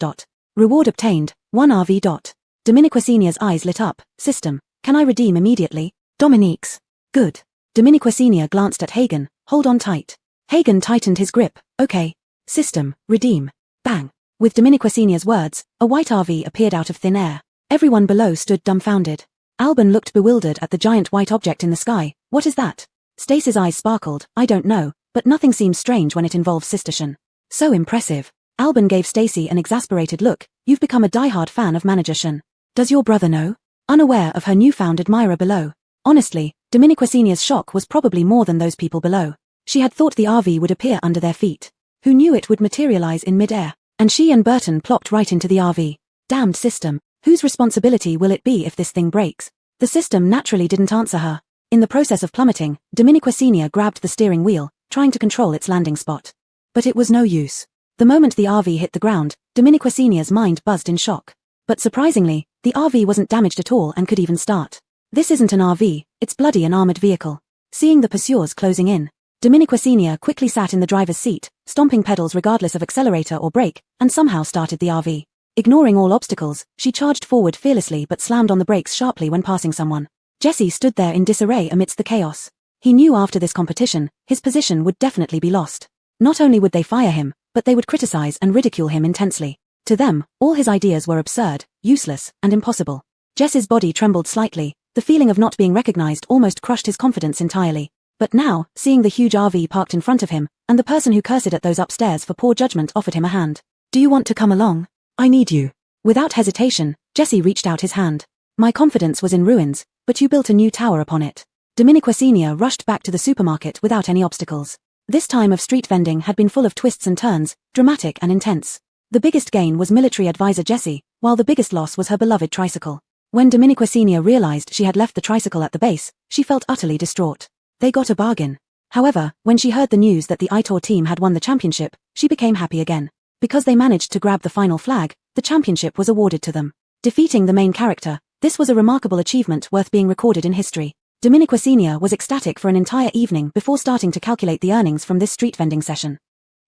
Speaker 1: Reward obtained, 1 RV. Dominiquicenia's eyes lit up. System. Can I redeem immediately? Dominique's. Good. Dominiquicenia glanced at Hagen. Hold on tight. Hagen tightened his grip. Okay. System. Redeem. Bang. With Dominiquicenia's words, a white RV appeared out of thin air. Everyone below stood dumbfounded. Alban looked bewildered at the giant white object in the sky. What is that? Stace's eyes sparkled. I don't know, but nothing seems strange when it involves Sister Shan. So impressive. Alban gave Stacy an exasperated look. You've become a diehard fan of Manager Shan. Does your brother know? Unaware of her newfound admirer below. Honestly, Dominiquicenia's shock was probably more than those people below. She had thought the RV would appear under their feet. Who knew it would materialize in mid-air? And she and Burton plopped right into the RV. Damned system. Whose responsibility will it be if this thing breaks? The system naturally didn't answer her. In the process of plummeting, Dominiquicenia grabbed the steering wheel, trying to control its landing spot. But it was no use. The moment the RV hit the ground, Dominiquicenia's mind buzzed in shock. But surprisingly, the RV wasn't damaged at all and could even start. This isn't an RV, it's bloody an armored vehicle. Seeing the pursuers closing in, Dominiquicenia quickly sat in the driver's seat, stomping pedals regardless of accelerator or brake, and somehow started the RV. Ignoring all obstacles, she charged forward fearlessly but slammed on the brakes sharply when passing someone. Jesse stood there in disarray amidst the chaos. He knew after this competition, his position would definitely be lost. Not only would they fire him, but they would criticize and ridicule him intensely. To them, all his ideas were absurd, useless, and impossible. Jesse's body trembled slightly, the feeling of not being recognized almost crushed his confidence entirely. But now, seeing the huge RV parked in front of him, and the person who cursed at those upstairs for poor judgment offered him a hand. Do you want to come along? I need you. Without hesitation, Jesse reached out his hand. My confidence was in ruins, but you built a new tower upon it. Dominiquicenia rushed back to the supermarket without any obstacles. This time of street vending had been full of twists and turns, dramatic and intense. The biggest gain was military advisor Jesse, while the biggest loss was her beloved tricycle. When Dominiquicenia realized she had left the tricycle at the base, she felt utterly distraught. They got a bargain. However, when she heard the news that the Aitor team had won the championship, she became happy again. Because they managed to grab the final flag, the championship was awarded to them. Defeating the main character, this was a remarkable achievement worth being recorded in history. Dominiquicenia was ecstatic for an entire evening before starting to calculate the earnings from this street vending session.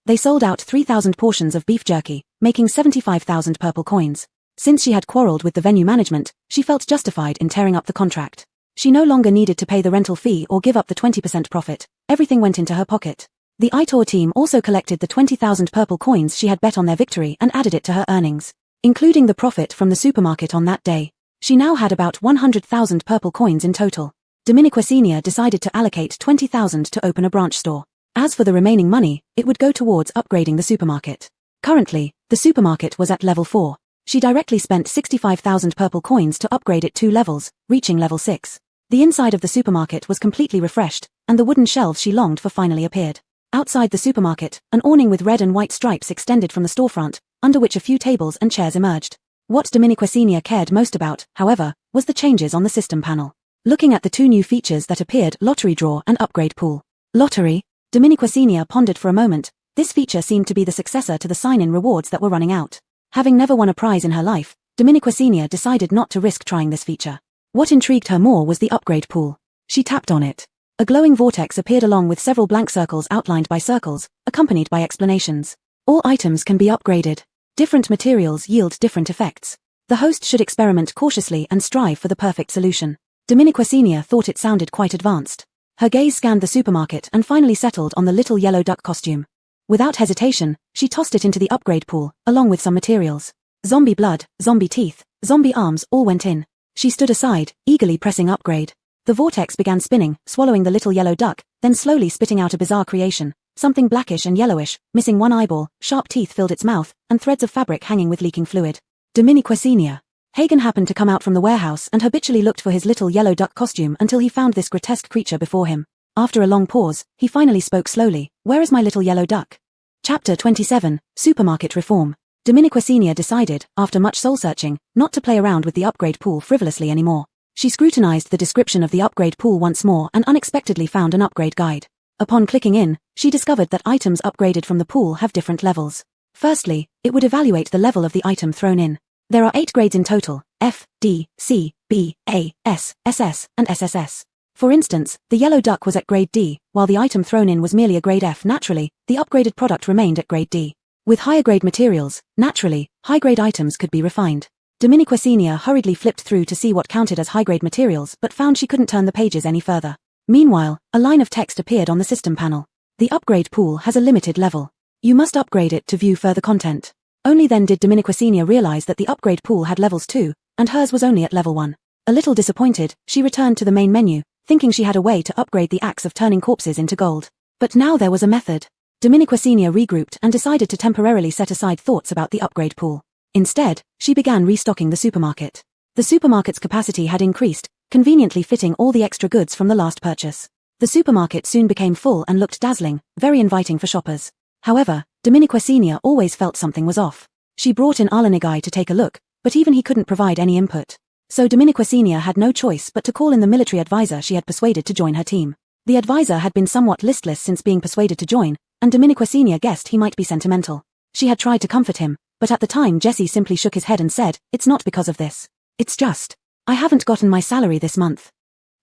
Speaker 1: They sold out 3,000 portions of beef jerky, making 75,000 purple coins. Since she had quarreled with the venue management, she felt justified in tearing up the contract. She no longer needed to pay the rental fee or give up the 20% profit. Everything went into her pocket. The Aitor team also collected the 20,000 purple coins she had bet on their victory and added it to her earnings. including the profit from the supermarket on that day. She now had about 100,000 purple coins in total. Dominique Senior decided to allocate 20,000 to open a branch store. As for the remaining money, it would go towards upgrading the supermarket. Currently, the supermarket was at level 4. She directly spent 65,000 purple coins to upgrade it 2 levels, reaching level 6. The inside of the supermarket was completely refreshed, and the wooden shelves she longed for finally appeared. Outside the supermarket, an awning with red and white stripes extended from the storefront, under which a few tables and chairs emerged. What Dominique Senior cared most about, however, was the changes on the system panel. Looking at the 2 new features that appeared, lottery draw and upgrade pool. Lottery? Dominique Senior pondered for a moment. This feature seemed to be the successor to the sign-in rewards that were running out. Having never won a prize in her life, Dominique Senior decided not to risk trying this feature. What intrigued her more was the upgrade pool. She tapped on it. A glowing vortex appeared along with several blank circles outlined by circles, accompanied by explanations. All items can be upgraded. Different materials yield different effects. The host should experiment cautiously and strive for the perfect solution. Dominique Senior thought it sounded quite advanced. Her gaze scanned the supermarket and finally settled on the little yellow duck costume. Without hesitation, she tossed it into the upgrade pool, along with some materials. Zombie blood, zombie teeth, zombie arms all went in. She stood aside, eagerly pressing upgrade. The vortex began spinning, swallowing the little yellow duck, then slowly spitting out a bizarre creation, something blackish and yellowish, missing one eyeball, sharp teeth filled its mouth, and threads of fabric hanging with leaking fluid. Dominique Senior. Hagen happened to come out from the warehouse and habitually looked for his little yellow duck costume until he found this grotesque creature before him. After a long pause, he finally spoke slowly. Where is my little yellow duck? Chapter 27, Supermarket Reform. Dominique Senior decided, after much soul-searching, not to play around with the upgrade pool frivolously anymore. She scrutinized the description of the upgrade pool once more and unexpectedly found an upgrade guide. Upon clicking in, she discovered that items upgraded from the pool have different levels. Firstly, it would evaluate the level of the item thrown in. There are 8 grades in total: F, D, C, B, A, S, SS, and SSS. For instance, the yellow duck was at grade D, while the item thrown in was merely a grade F. Naturally, the upgraded product remained at grade D. With higher grade materials, naturally, high-grade items could be refined. Dominique Senior hurriedly flipped through to see what counted as high-grade materials but found she couldn't turn the pages any further. Meanwhile, a line of text appeared on the system panel. The upgrade pool has a limited level. You must upgrade it to view further content. Only then did Dominique Senior realize that the upgrade pool had levels too, and hers was only at level 1. A little disappointed, she returned to the main menu, thinking she had a way to upgrade the axe of turning corpses into gold. But now there was a method. Dominique Senior regrouped and decided to temporarily set aside thoughts about the upgrade pool. Instead, she began restocking the supermarket. The supermarket's capacity had increased, conveniently fitting all the extra goods from the last purchase. The supermarket soon became full and looked dazzling, very inviting for shoppers. However, Dominique Senior always felt something was off. She brought in Alanigai to take a look, but even he couldn't provide any input. So Dominique Senior had no choice but to call in the military advisor she had persuaded to join her team. The advisor had been somewhat listless since being persuaded to join, and Dominique Senior guessed he might be sentimental. She had tried to comfort him, but at the time Jesse simply shook his head and said, "It's not because of this. It's just, I haven't gotten my salary this month."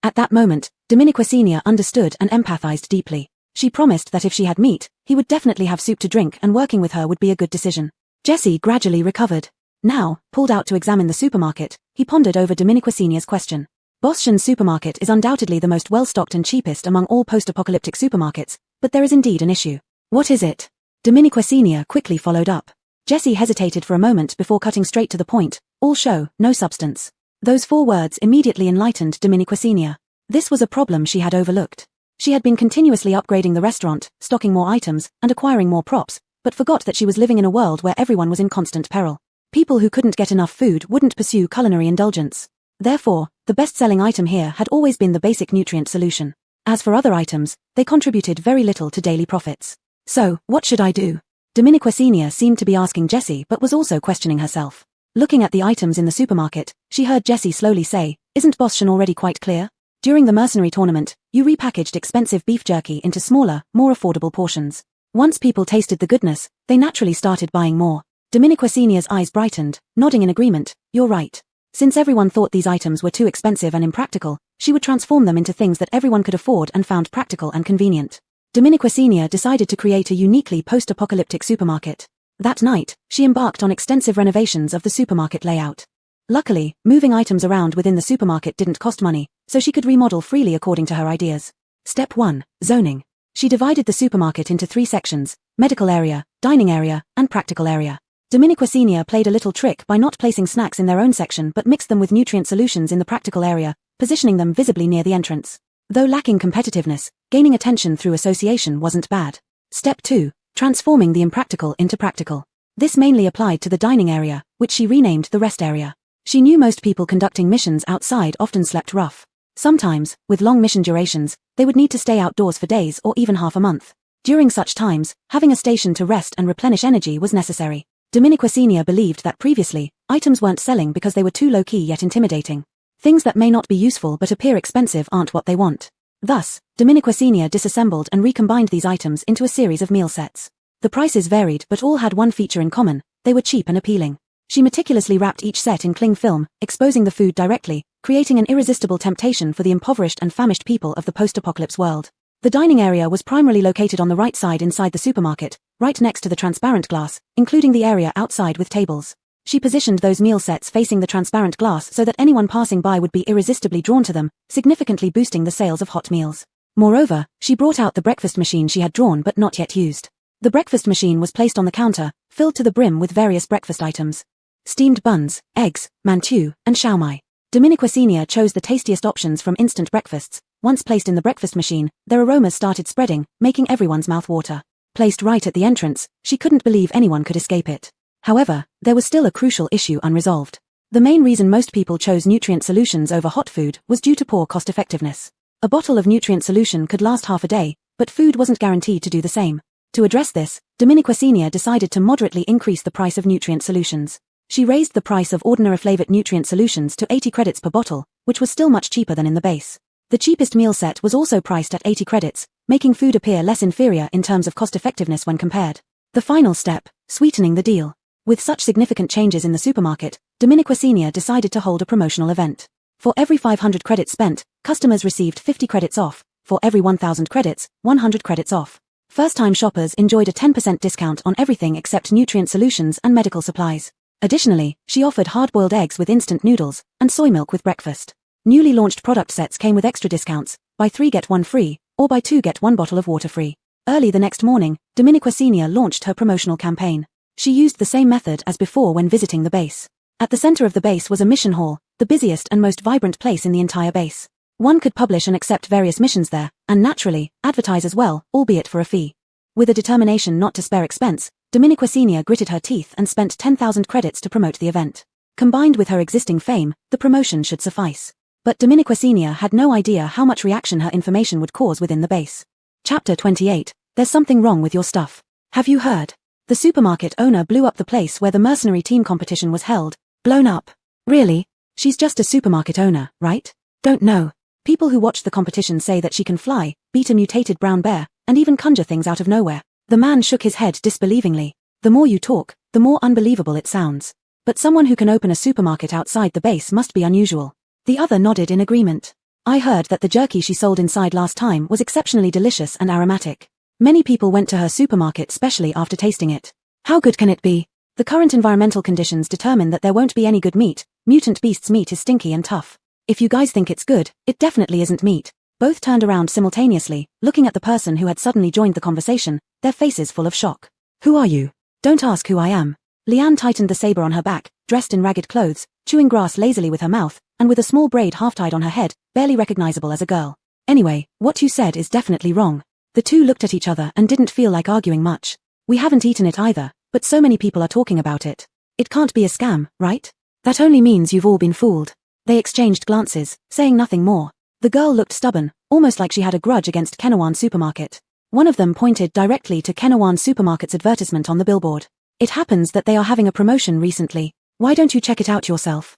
Speaker 1: At that moment, Dominique Senior understood and empathized deeply. She promised that if she had meat, he would definitely have soup to drink and working with her would be a good decision. Jesse gradually recovered. Now, pulled out to examine the supermarket, he pondered over Dominique Senior's question. Boston's supermarket is undoubtedly the most well-stocked and cheapest among all post-apocalyptic supermarkets, but there is indeed an issue. What is it? Dominique Senior quickly followed up. Jesse hesitated for a moment before cutting straight to the point, all show, no substance. Those 4 words immediately enlightened Dominique Senior. This was a problem she had overlooked. She had been continuously upgrading the restaurant, stocking more items, and acquiring more props, but forgot that she was living in a world where everyone was in constant peril. People who couldn't get enough food wouldn't pursue culinary indulgence. Therefore, the best-selling item here had always been the basic nutrient solution. As for other items, they contributed very little to daily profits. So, what should I do? Dominique Senior seemed to be asking Jessie but was also questioning herself. Looking at the items in the supermarket, she heard Jessie slowly say, "Isn't Boston already quite clear? During the mercenary tournament, you repackaged expensive beef jerky into smaller, more affordable portions. Once people tasted the goodness, they naturally started buying more." Dominique Senior's eyes brightened, nodding in agreement. "You're right. Since everyone thought these items were too expensive and impractical, she would transform them into things that everyone could afford and found practical and convenient." Dominique Senior decided to create a uniquely post-apocalyptic supermarket. That night, she embarked on extensive renovations of the supermarket layout. Luckily, moving items around within the supermarket didn't cost money, so she could remodel freely according to her ideas. Step 1. Zoning. She divided the supermarket into 3 sections: medical area, dining area, and practical area. Dominiqua Sr. played a little trick by not placing snacks in their own section but mixed them with nutrient solutions in the practical area, positioning them visibly near the entrance. Though lacking competitiveness, gaining attention through association wasn't bad. Step 2. Transforming the impractical into practical. This mainly applied to the dining area, which she renamed the rest area. She knew most people conducting missions outside often slept rough. Sometimes, with long mission durations, they would need to stay outdoors for days or even half a month. During such times, having a station to rest and replenish energy was necessary. Dominiqua Sr. believed that previously, items weren't selling because they were too low-key yet intimidating. Things that may not be useful but appear expensive aren't what they want. Thus, Dominiqua Sr. disassembled and recombined these items into a series of meal sets. The prices varied but all had one feature in common: they were cheap and appealing. She meticulously wrapped each set in cling film, exposing the food directly, creating an irresistible temptation for the impoverished and famished people of the post-apocalypse world. The dining area was primarily located on the right side inside the supermarket, right next to the transparent glass, including the area outside with tables. She positioned those meal sets facing the transparent glass so that anyone passing by would be irresistibly drawn to them, significantly boosting the sales of hot meals. Moreover, she brought out the breakfast machine she had drawn but not yet used. The breakfast machine was placed on the counter, filled to the brim with various breakfast items: steamed buns, eggs, mantou, and shao mai. Dominiqua Sr. chose the tastiest options from instant breakfasts. Once placed in the breakfast machine, their aromas started spreading, making everyone's mouth water. Placed right at the entrance, she couldn't believe anyone could escape it. However, there was still a crucial issue unresolved. The main reason most people chose nutrient solutions over hot food was due to poor cost-effectiveness. A bottle of nutrient solution could last half a day, but food wasn't guaranteed to do the same. To address this, Dominiqua Sr. decided to moderately increase the price of nutrient solutions. She raised the price of ordinary flavored nutrient solutions to 80 credits per bottle, which was still much cheaper than in the base. The cheapest meal set was also priced at 80 credits, making food appear less inferior in terms of cost-effectiveness when compared. The final step: sweetening the deal. With such significant changes in the supermarket, Dominiqua Sr. decided to hold a promotional event. For every 500 credits spent, customers received 50 credits off. For every 1,000 credits, 100 credits off. First-time shoppers enjoyed a 10% discount on everything except nutrient solutions and medical supplies. Additionally, she offered hard-boiled eggs with instant noodles, and soy milk with breakfast. Newly launched product sets came with extra discounts: buy 3 get 1 free, or buy 2 get 1 bottle of water free. Early the next morning, Dominiqua Sr. launched her promotional campaign. She used the same method as before when visiting the base. At the center of the base was a mission hall, the busiest and most vibrant place in the entire base. One could publish and accept various missions there, and naturally, advertise as well, albeit for a fee. With a determination not to spare expense, Dominiqua Sr. gritted her teeth and spent 10,000 credits to promote the event. Combined with her existing fame, the promotion should suffice. But Dominiqua Sr. had no idea how much reaction her information would cause within the base. Chapter 28. There's something wrong with your stuff. Have you heard? The supermarket owner blew up the place where the mercenary team competition was held. Blown up? Really? She's just a supermarket owner, right? Don't know. People who watched the competition say that she can fly, beat a mutated brown bear, and even conjure things out of nowhere. The man shook his head disbelievingly. The more you talk, the more unbelievable it sounds. But someone who can open a supermarket outside the base must be unusual. The other nodded in agreement. I heard that the jerky she sold inside last time was exceptionally delicious and aromatic. Many people went to her supermarket specially after tasting it. How good can it be? The current environmental conditions determine that there won't be any good meat. Mutant beasts' meat is stinky and tough. If you guys think it's good, it definitely isn't meat. Both turned around simultaneously, looking at the person who had suddenly joined the conversation, their faces full of shock. Who are you? Don't ask who I am. Leanne tightened the saber on her back, dressed in ragged clothes, chewing grass lazily with her mouth, and with a small braid half-tied on her head, barely recognizable as a girl. Anyway, what you said is definitely wrong. The two looked at each other and didn't feel like arguing much. We haven't eaten it either, but so many people are talking about it. It can't be a scam, right? That only means you've all been fooled. They exchanged glances, saying nothing more. The girl looked stubborn, almost like she had a grudge against Kenawan Supermarket. One of them pointed directly to Kenawan Supermarket's advertisement on the billboard. It happens that they are having a promotion recently. Why don't you check it out yourself?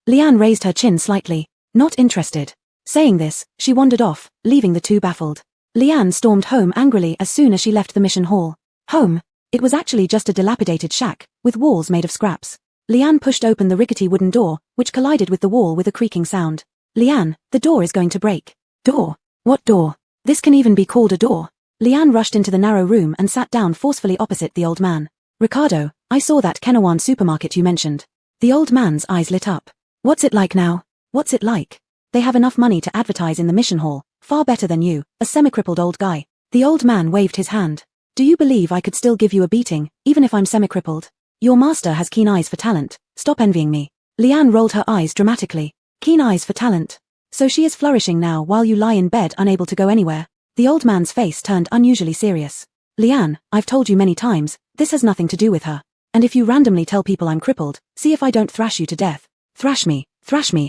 Speaker 1: Leanne raised her chin slightly. Not interested. Saying this, she wandered off, leaving the two baffled. Leanne stormed home angrily as soon as she left the mission hall. Home? It was actually just a dilapidated shack, with walls made of scraps. Leanne pushed open the rickety wooden door, which collided with the wall with a creaking sound. Leanne, the door is going to break. Door? What door? This can even be called a door. Leanne rushed into the narrow room and sat down forcefully opposite the old man. Ricardo, I saw that Kenawan Supermarket you mentioned. The old man's eyes lit up. What's it like now? What's it like? They have enough money to advertise in the mission hall, far better than you, a semi-crippled old guy. The old man waved his hand. Do you believe I could still give you a beating, even if I'm semi-crippled? Your master has keen eyes for talent, stop envying me. Leanne rolled her eyes dramatically. Keen eyes for talent. So she is flourishing now while you lie in bed unable to go anywhere. The old man's face turned unusually serious. Leanne, I've told you many times, this has nothing to do with her. And if you randomly tell people I'm crippled, see if I don't thrash you to death. Thrash me,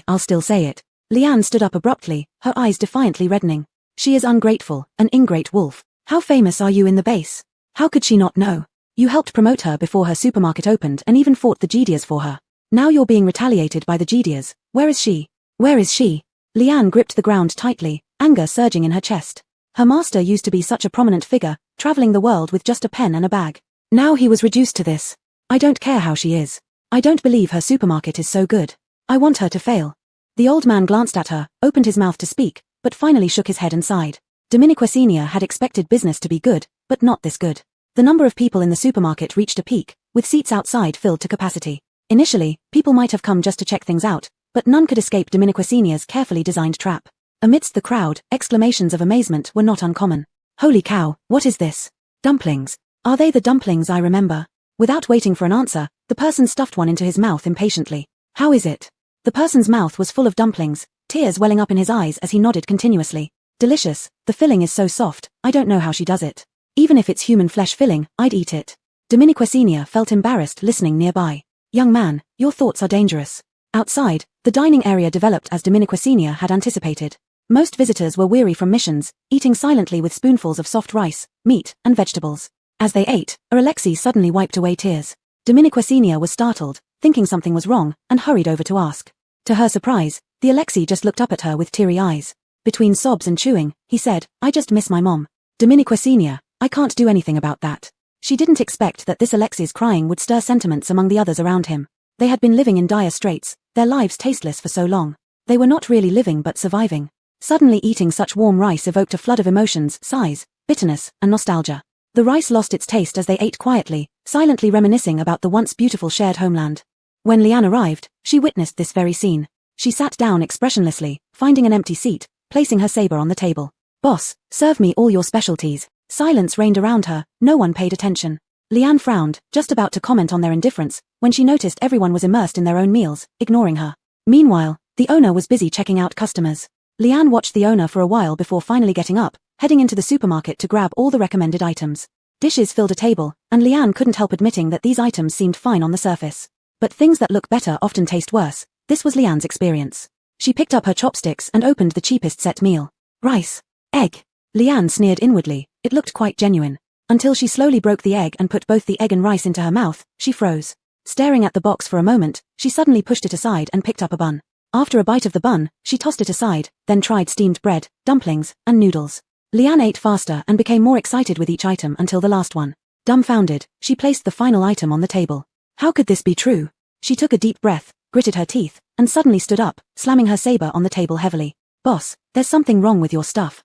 Speaker 1: I'll still say it. Leanne stood up abruptly, her eyes defiantly reddening. She is ungrateful, an ingrate wolf. How famous are you in the base? How could she not know? You helped promote her before her supermarket opened and even fought the Gedias for her. Now you're being retaliated by the Gedias. Where is she? Where is she? Leanne gripped the ground tightly, anger surging in her chest. Her master used to be such a prominent figure, traveling the world with just a pen and a bag. Now he was reduced to this. I don't care how she is. I don't believe her supermarket is so good. I want her to fail. The old man glanced at her, opened his mouth to speak, but finally shook his head and sighed. Domenico Senior had expected business to be good, but not this good. The number of people in the supermarket reached a peak, with seats outside filled to capacity. Initially, people might have come just to check things out, but none could escape Domenico Senior's carefully designed trap. Amidst the crowd, exclamations of amazement were not uncommon. Holy cow, what is this? Dumplings. Are they the dumplings I remember? Without waiting for an answer, the person stuffed one into his mouth impatiently. How is it? The person's mouth was full of dumplings, tears welling up in his eyes as he nodded continuously. Delicious, the filling is so soft, I don't know how she does it. Even if it's human flesh filling, I'd eat it. Domenico Senior felt embarrassed listening nearby. Young man, your thoughts are dangerous. Outside, the dining area developed as Domenico Senior had anticipated. Most visitors were weary from missions, eating silently with spoonfuls of soft rice, meat, and vegetables. As they ate, Alexei suddenly wiped away tears. Domenico Senior was startled, thinking something was wrong, and hurried over to ask. To her surprise, the Alexei just looked up at her with teary eyes. Between sobs and chewing, he said, I just miss my mom. Domenico Senior, I can't do anything about that. She didn't expect that this Alexei's crying would stir sentiments among the others around him. They had been living in dire straits, their lives tasteless for so long. They were not really living but surviving. Suddenly eating such warm rice evoked a flood of emotions, sighs, bitterness, and nostalgia. The rice lost its taste as they ate quietly, silently reminiscing about the once beautiful shared homeland. When Leanne arrived, she witnessed this very scene. She sat down expressionlessly, finding an empty seat, placing her saber on the table. Boss, serve me all your specialties. Silence reigned around her, no one paid attention. Leanne frowned, just about to comment on their indifference, when she noticed everyone was immersed in their own meals, ignoring her. Meanwhile, the owner was busy checking out customers. Leanne watched the owner for a while before finally getting up, heading into the supermarket to grab all the recommended items. Dishes filled a table, and Leanne couldn't help admitting that these items seemed fine on the surface. But things that look better often taste worse. This was Leanne's experience. She picked up her chopsticks and opened the cheapest set meal. Rice. Egg. Leanne sneered inwardly, it looked quite genuine. Until she slowly broke the egg and put both the egg and rice into her mouth, she froze. Staring at the box for a moment, she suddenly pushed it aside and picked up a bun. After a bite of the bun, she tossed it aside, then tried steamed bread, dumplings, and noodles. Leanne ate faster and became more excited with each item until the last one. Dumbfounded, she placed the final item on the table. How could this be true? She took a deep breath, gritted her teeth, and suddenly stood up, slamming her saber on the table heavily. Boss, there's something wrong with your stuff.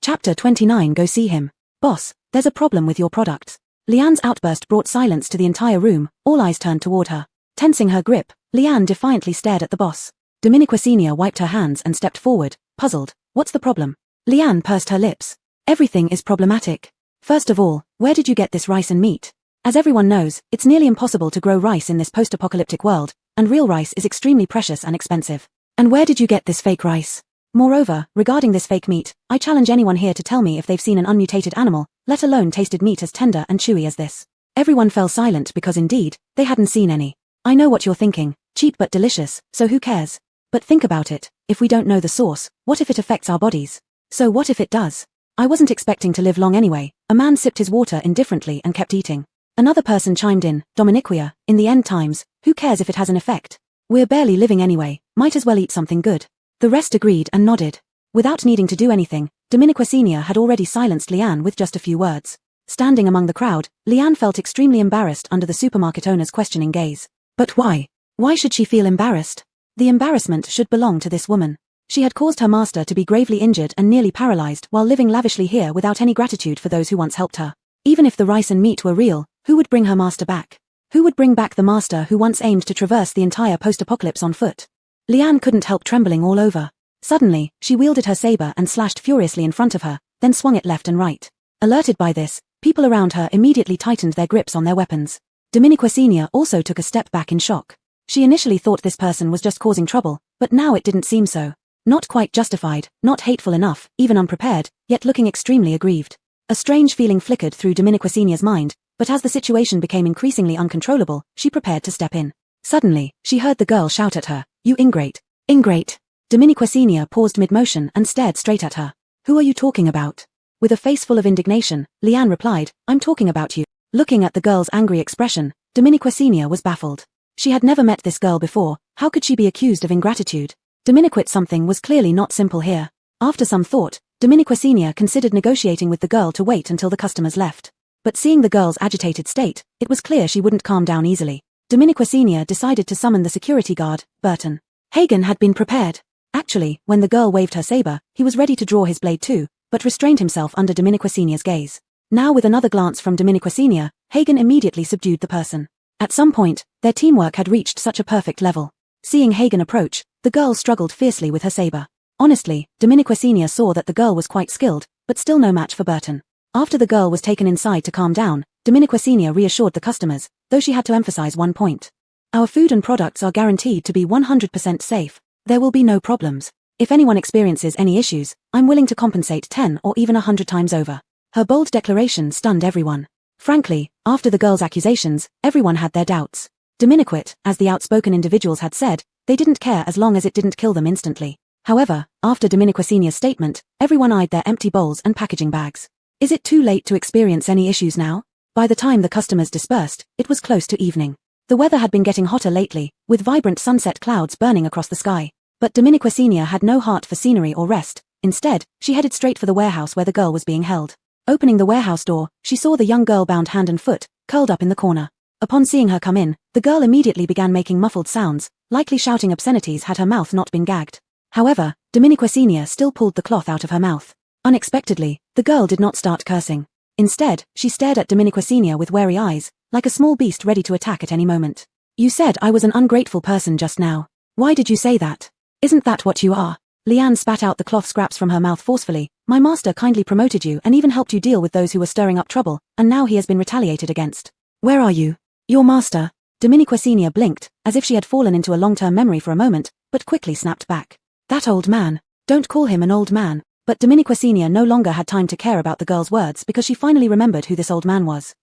Speaker 1: Chapter 29. Go see him. Boss, there's a problem with your products. Leanne's outburst brought silence to the entire room, all eyes turned toward her. Tensing her grip, Leanne defiantly stared at the boss. Domenico Senior wiped her hands and stepped forward, puzzled. What's the problem? Leanne pursed her lips. Everything is problematic. First of all, where did you get this rice and meat? As everyone knows, it's nearly impossible to grow rice in this post-apocalyptic world, and real rice is extremely precious and expensive. And where did you get this fake rice? Moreover, regarding this fake meat, I challenge anyone here to tell me if they've seen an unmutated animal, let alone tasted meat as tender and chewy as this. Everyone fell silent because indeed, they hadn't seen any. I know what you're thinking, cheap but delicious, so who cares? But think about it, if we don't know the source, what if it affects our bodies? So what if it does? I wasn't expecting to live long anyway. A man sipped his water indifferently and kept eating. Another person chimed in, Dominiquia, in the end times, who cares if it has an effect? We're barely living anyway, might as well eat something good. The rest agreed and nodded. Without needing to do anything, Domenico Senior had already silenced Leanne with just a few words. Standing among the crowd, Leanne felt extremely embarrassed under the supermarket owner's questioning gaze. But why? Why should she feel embarrassed? The embarrassment should belong to this woman. She had caused her master to be gravely injured and nearly paralyzed while living lavishly here without any gratitude for those who once helped her. Even if the rice and meat were real, who would bring her master back? Who would bring back the master who once aimed to traverse the entire post-apocalypse on foot? Leanne couldn't help trembling all over. Suddenly, she wielded her saber and slashed furiously in front of her, then swung it left and right. Alerted by this, people around her immediately tightened their grips on their weapons. Dominiqua Sr. also took a step back in shock. She initially thought this person was just causing trouble, but now it didn't seem so. Not quite justified, not hateful enough, even unprepared, yet looking extremely aggrieved. A strange feeling flickered through Dominiqua Sr.'s mind, but as the situation became increasingly uncontrollable, she prepared to step in. Suddenly, she heard the girl shout at her, "You ingrate! Ingrate!" Dominiqua Sr. paused mid-motion and stared straight at her. "Who are you talking about?" With a face full of indignation, Leanne replied, "I'm talking about you." Looking at the girl's angry expression, Dominiqua Sr. was baffled. She had never met this girl before, how could she be accused of ingratitude? Dominiquate something was clearly not simple here. After some thought, Dominiqua Sr. considered negotiating with the girl to wait until the customers left. But seeing the girl's agitated state, it was clear she wouldn't calm down easily. Dominiqua Sr. decided to summon the security guard, Burton. Hagen had been prepared. Actually, when the girl waved her saber, he was ready to draw his blade too, but restrained himself under Dominiqua Sr.'s gaze. Now with another glance from Dominiqua Sr., Hagen immediately subdued the person. At some point, their teamwork had reached such a perfect level. Seeing Hagen approach, the girl struggled fiercely with her saber. Honestly, Dominiqua Sr. saw that the girl was quite skilled, but still no match for Burton. After the girl was taken inside to calm down, Dominiqua Sr. reassured the customers, though she had to emphasize one point. "Our food and products are guaranteed to be 100% safe. There will be no problems. If anyone experiences any issues, I'm willing to compensate 10 or even 100 times over." Her bold declaration stunned everyone. Frankly, after the girl's accusations, everyone had their doubts. Dominiquate, as the outspoken individuals had said, they didn't care as long as it didn't kill them instantly. However, after Dominiqua Sr.'s statement, everyone eyed their empty bowls and packaging bags. Is it too late to experience any issues now? By the time the customers dispersed, it was close to evening. The weather had been getting hotter lately, with vibrant sunset clouds burning across the sky. But Dominiqua Sr. had no heart for scenery or rest. Instead, she headed straight for the warehouse where the girl was being held. Opening the warehouse door, she saw the young girl bound hand and foot, curled up in the corner. Upon seeing her come in, the girl immediately began making muffled sounds, likely shouting obscenities had her mouth not been gagged. However, Dominiqua Sr. still pulled the cloth out of her mouth. Unexpectedly, the girl did not start cursing. Instead, she stared at Dominiqua Sr. with wary eyes, like a small beast ready to attack at any moment. "You said I was an ungrateful person just now. Why did you say that? Isn't that what you are?" Leanne spat out the cloth scraps from her mouth forcefully. "My master kindly promoted you and even helped you deal with those who were stirring up trouble, and now he has been retaliated against. Where are you? Your master?" Dominiqua Sr. blinked, as if she had fallen into a long-term memory for a moment, but quickly snapped back. "That old man. Don't call him an old man." But Dominiqua Sr. no longer had time to care about the girl's words because she finally remembered who this old man was.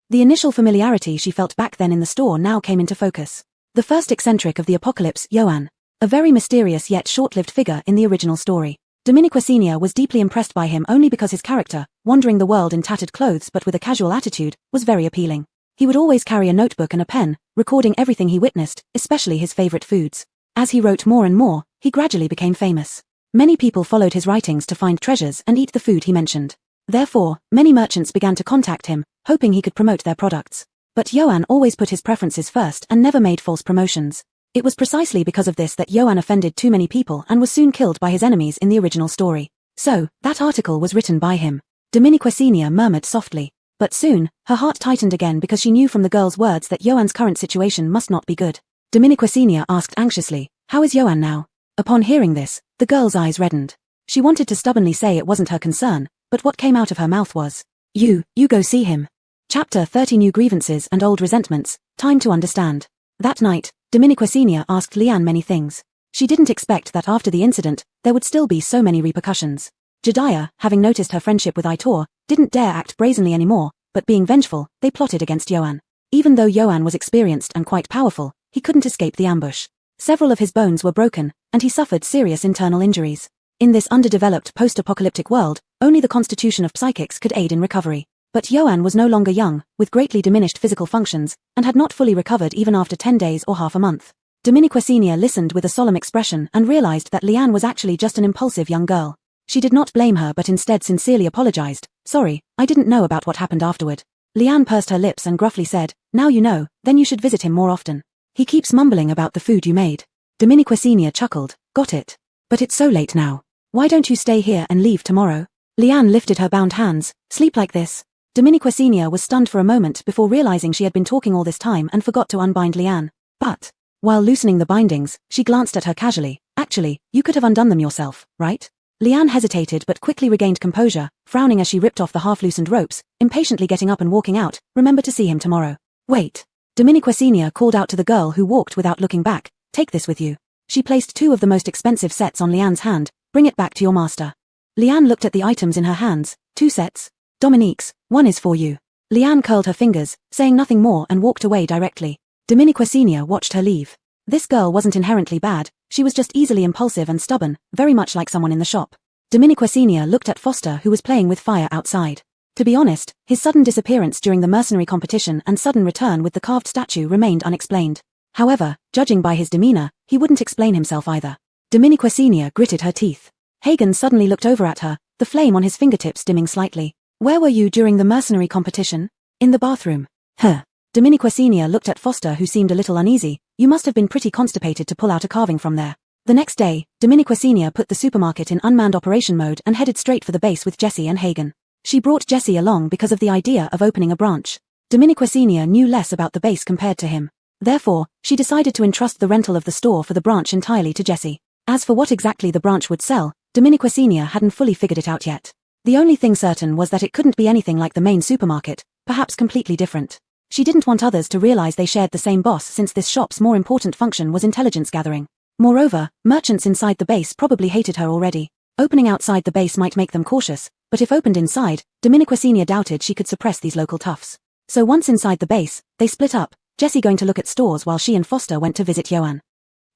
Speaker 1: The initial familiarity she felt back then in the store now came into focus. The first eccentric of the apocalypse, Johann. A very mysterious yet short-lived figure in the original story. Dominiqua Sr. was deeply impressed by him only because his character, wandering the world in tattered clothes but with a casual attitude, was very appealing. He would always carry a notebook and a pen, recording everything he witnessed, especially his favorite foods. As he wrote more and more, he gradually became famous. Many people followed his writings to find treasures and eat the food he mentioned. Therefore, many merchants began to contact him, hoping he could promote their products. But Johann always put his preferences first and never made false promotions. It was precisely because of this that Johann offended too many people and was soon killed by his enemies in the original story. So, that article was written by him. Dominiqua Sr. murmured softly. But soon, her heart tightened again because she knew from the girl's words that Johann's current situation must not be good. Dominiqua Sr. asked anxiously, "How is Johann now?" Upon hearing this, the girl's eyes reddened. She wanted to stubbornly say it wasn't her concern, but what came out of her mouth was, You go see him." Chapter 30 New Grievances and Old Resentments, Time to Understand. That night, Dominiqua Sr. asked Leanne many things. She didn't expect that after the incident, there would still be so many repercussions. Jediah, having noticed her friendship with Aitor, didn't dare act brazenly anymore, but being vengeful, they plotted against Johann. Even though Johann was experienced and quite powerful, he couldn't escape the ambush. Several of his bones were broken, and he suffered serious internal injuries. In this underdeveloped post-apocalyptic world, only the constitution of psychics could aid in recovery. But Johann was no longer young, with greatly diminished physical functions, and had not fully recovered even after 10 days or half a month. Dominiqua Sr. listened with a solemn expression and realized that Leanne was actually just an impulsive young girl. She did not blame her but instead sincerely apologized. "Sorry, I didn't know about what happened afterward." Leanne pursed her lips and gruffly said, "Now you know, then you should visit him more often. He keeps mumbling about the food you made." Dominiqua Sr. chuckled, "Got it. But it's so late now. Why don't you stay here and leave tomorrow?" Leanne lifted her bound hands. "Sleep like this?" Dominiqua Sr. was stunned for a moment before realizing she had been talking all this time and forgot to unbind Leanne. But, while loosening the bindings, she glanced at her casually. "Actually, you could have undone them yourself, right?" Leanne hesitated but quickly regained composure, frowning as she ripped off the half-loosened ropes, impatiently getting up and walking out. "Remember to see him tomorrow." "Wait. Dominiquesenia called out to the girl who walked without looking back, "Take this with you." She placed 2 of the most expensive sets on Leanne's hand. "Bring it back to your master." Leanne looked at the items in her hands. 2 sets? Dominique's, 1 is for you. Leanne curled her fingers, saying nothing more and walked away directly. Dominiquesenia watched her leave. This girl wasn't inherently bad, she was just easily impulsive and stubborn, very much like someone in the shop. Dominiquesenia looked at Foster, who was playing with fire outside. To be honest, his sudden disappearance during the mercenary competition and sudden return with the carved statue remained unexplained. However, judging by his demeanor, he wouldn't explain himself either. Dominiquesenia gritted her teeth. Hagen suddenly looked over at her, the flame on his fingertips dimming slightly. "Where were you during the mercenary competition?" "In the bathroom." "Huh." Dominiquesenia looked at Foster, who seemed a little uneasy. "You must have been pretty constipated to pull out a carving from there." The next day, Dominiquesenia put the supermarket in unmanned operation mode and headed straight for the base with Jessie and Hagen. She brought Jessie along because of the idea of opening a branch. Dominiquesenia knew less about the base compared to him. Therefore, she decided to entrust the rental of the store for the branch entirely to Jessie. As for what exactly the branch would sell, Dominiquesenia hadn't fully figured it out yet. The only thing certain was that it couldn't be anything like the main supermarket, perhaps completely different. She didn't want others to realize they shared the same boss, since this shop's more important function was intelligence gathering. Moreover, merchants inside the base probably hated her already. Opening outside the base might make them cautious, but if opened inside, Dominiquesenia doubted she could suppress these local toughs. So once inside the base, they split up, Jessie going to look at stores while she and Foster went to visit Joanne.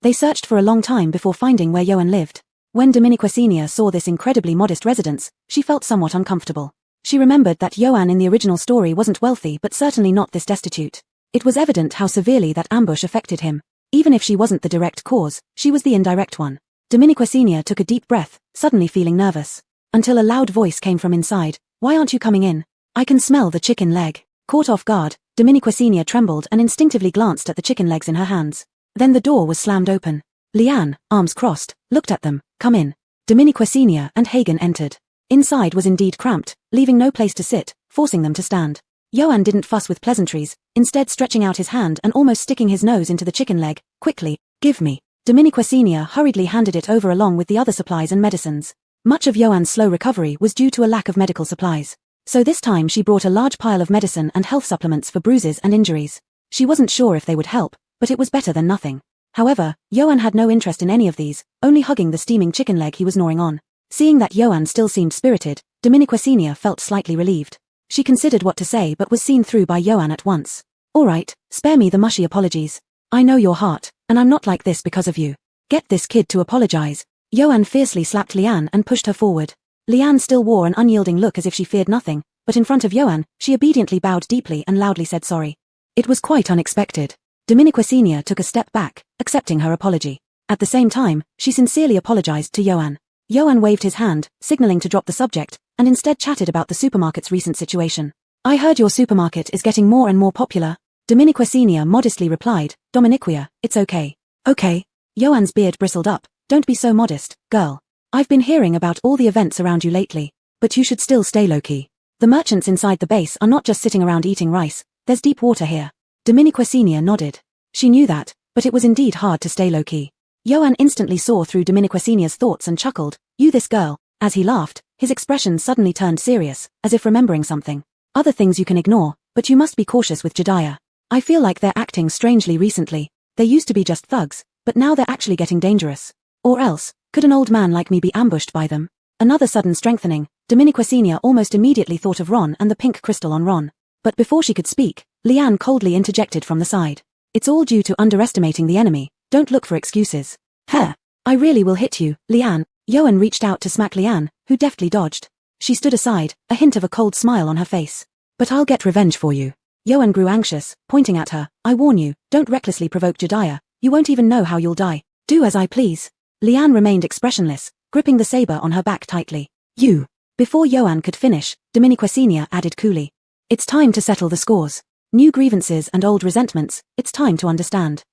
Speaker 1: They searched for a long time before finding where Joanne lived. When Dominiquesenia saw this incredibly modest residence, she felt somewhat uncomfortable. She remembered that Joanne in the original story wasn't wealthy, but certainly not this destitute. It was evident how severely that ambush affected him. Even if she wasn't the direct cause, she was the indirect one. Dominiquesenia took a deep breath, suddenly feeling nervous. Until a loud voice came from inside. "Why aren't you coming in? I can smell the chicken leg." Caught off guard, Dominiquesenia trembled and instinctively glanced at the chicken legs in her hands. Then the door was slammed open. Leanne, arms crossed, looked at them. "Come in." Dominiquesenia and Hagen entered. Inside was indeed cramped, leaving no place to sit, forcing them to stand. Joanne didn't fuss with pleasantries, instead stretching out his hand and almost sticking his nose into the chicken leg. "Quickly, give me." Dominiquesenia hurriedly handed it over along with the other supplies and medicines. Much of Joanne's slow recovery was due to a lack of medical supplies. So this time she brought a large pile of medicine and health supplements for bruises and injuries. She wasn't sure if they would help, but it was better than nothing. However, Joanne had no interest in any of these, only hugging the steaming chicken leg he was gnawing on. Seeing that Joanne still seemed spirited, Dominiquesenia felt slightly relieved. She considered what to say but was seen through by Joanne at once. "All right, spare me the mushy apologies. I know your heart, and I'm not like this because of you. Get this kid to apologize." Joanne fiercely slapped Leanne and pushed her forward. Leanne still wore an unyielding look as if she feared nothing, but in front of Joanne, she obediently bowed deeply and loudly said sorry. It was quite unexpected. Dominiquesenia took a step back, accepting her apology. At the same time, she sincerely apologized to Joanne. Joanne waved his hand, signaling to drop the subject, and instead chatted about the supermarket's recent situation. "I heard your supermarket is getting more and more popular." Dominiquesenia modestly replied, "Dominiquia, it's okay." "Okay." Joanne's beard bristled up. "Don't be so modest, girl. I've been hearing about all the events around you lately, but you should still stay low-key. The merchants inside the base are not just sitting around eating rice, there's deep water here." Dominiquesenia nodded. She knew that, but it was indeed hard to stay low-key. Joanne instantly saw through Dominiquesenia's thoughts and chuckled, "You this girl." As he laughed, his expression suddenly turned serious, as if remembering something. "Other things you can ignore, but you must be cautious with Jediah. I feel like they're acting strangely recently. They used to be just thugs, but now they're actually getting dangerous. Or else, could an old man like me be ambushed by them?" Another sudden strengthening, Dominiquesenia almost immediately thought of Ron and the pink crystal on Ron. But before she could speak, Leanne coldly interjected from the side. "It's all due to underestimating the enemy. Don't look for excuses." "Huh. I really will hit you, Leanne." Joanne reached out to smack Leanne, who deftly dodged. She stood aside, a hint of a cold smile on her face. "But I'll get revenge for you." Joanne grew anxious, pointing at her. "I warn you, don't recklessly provoke Jediah. You won't even know how you'll die. Do as I please." Leanne remained expressionless, gripping the saber on her back tightly. "You." Before Joanne could finish, Dominiquesenia added coolly. "It's time to settle the scores. New grievances and old resentments, it's time to understand."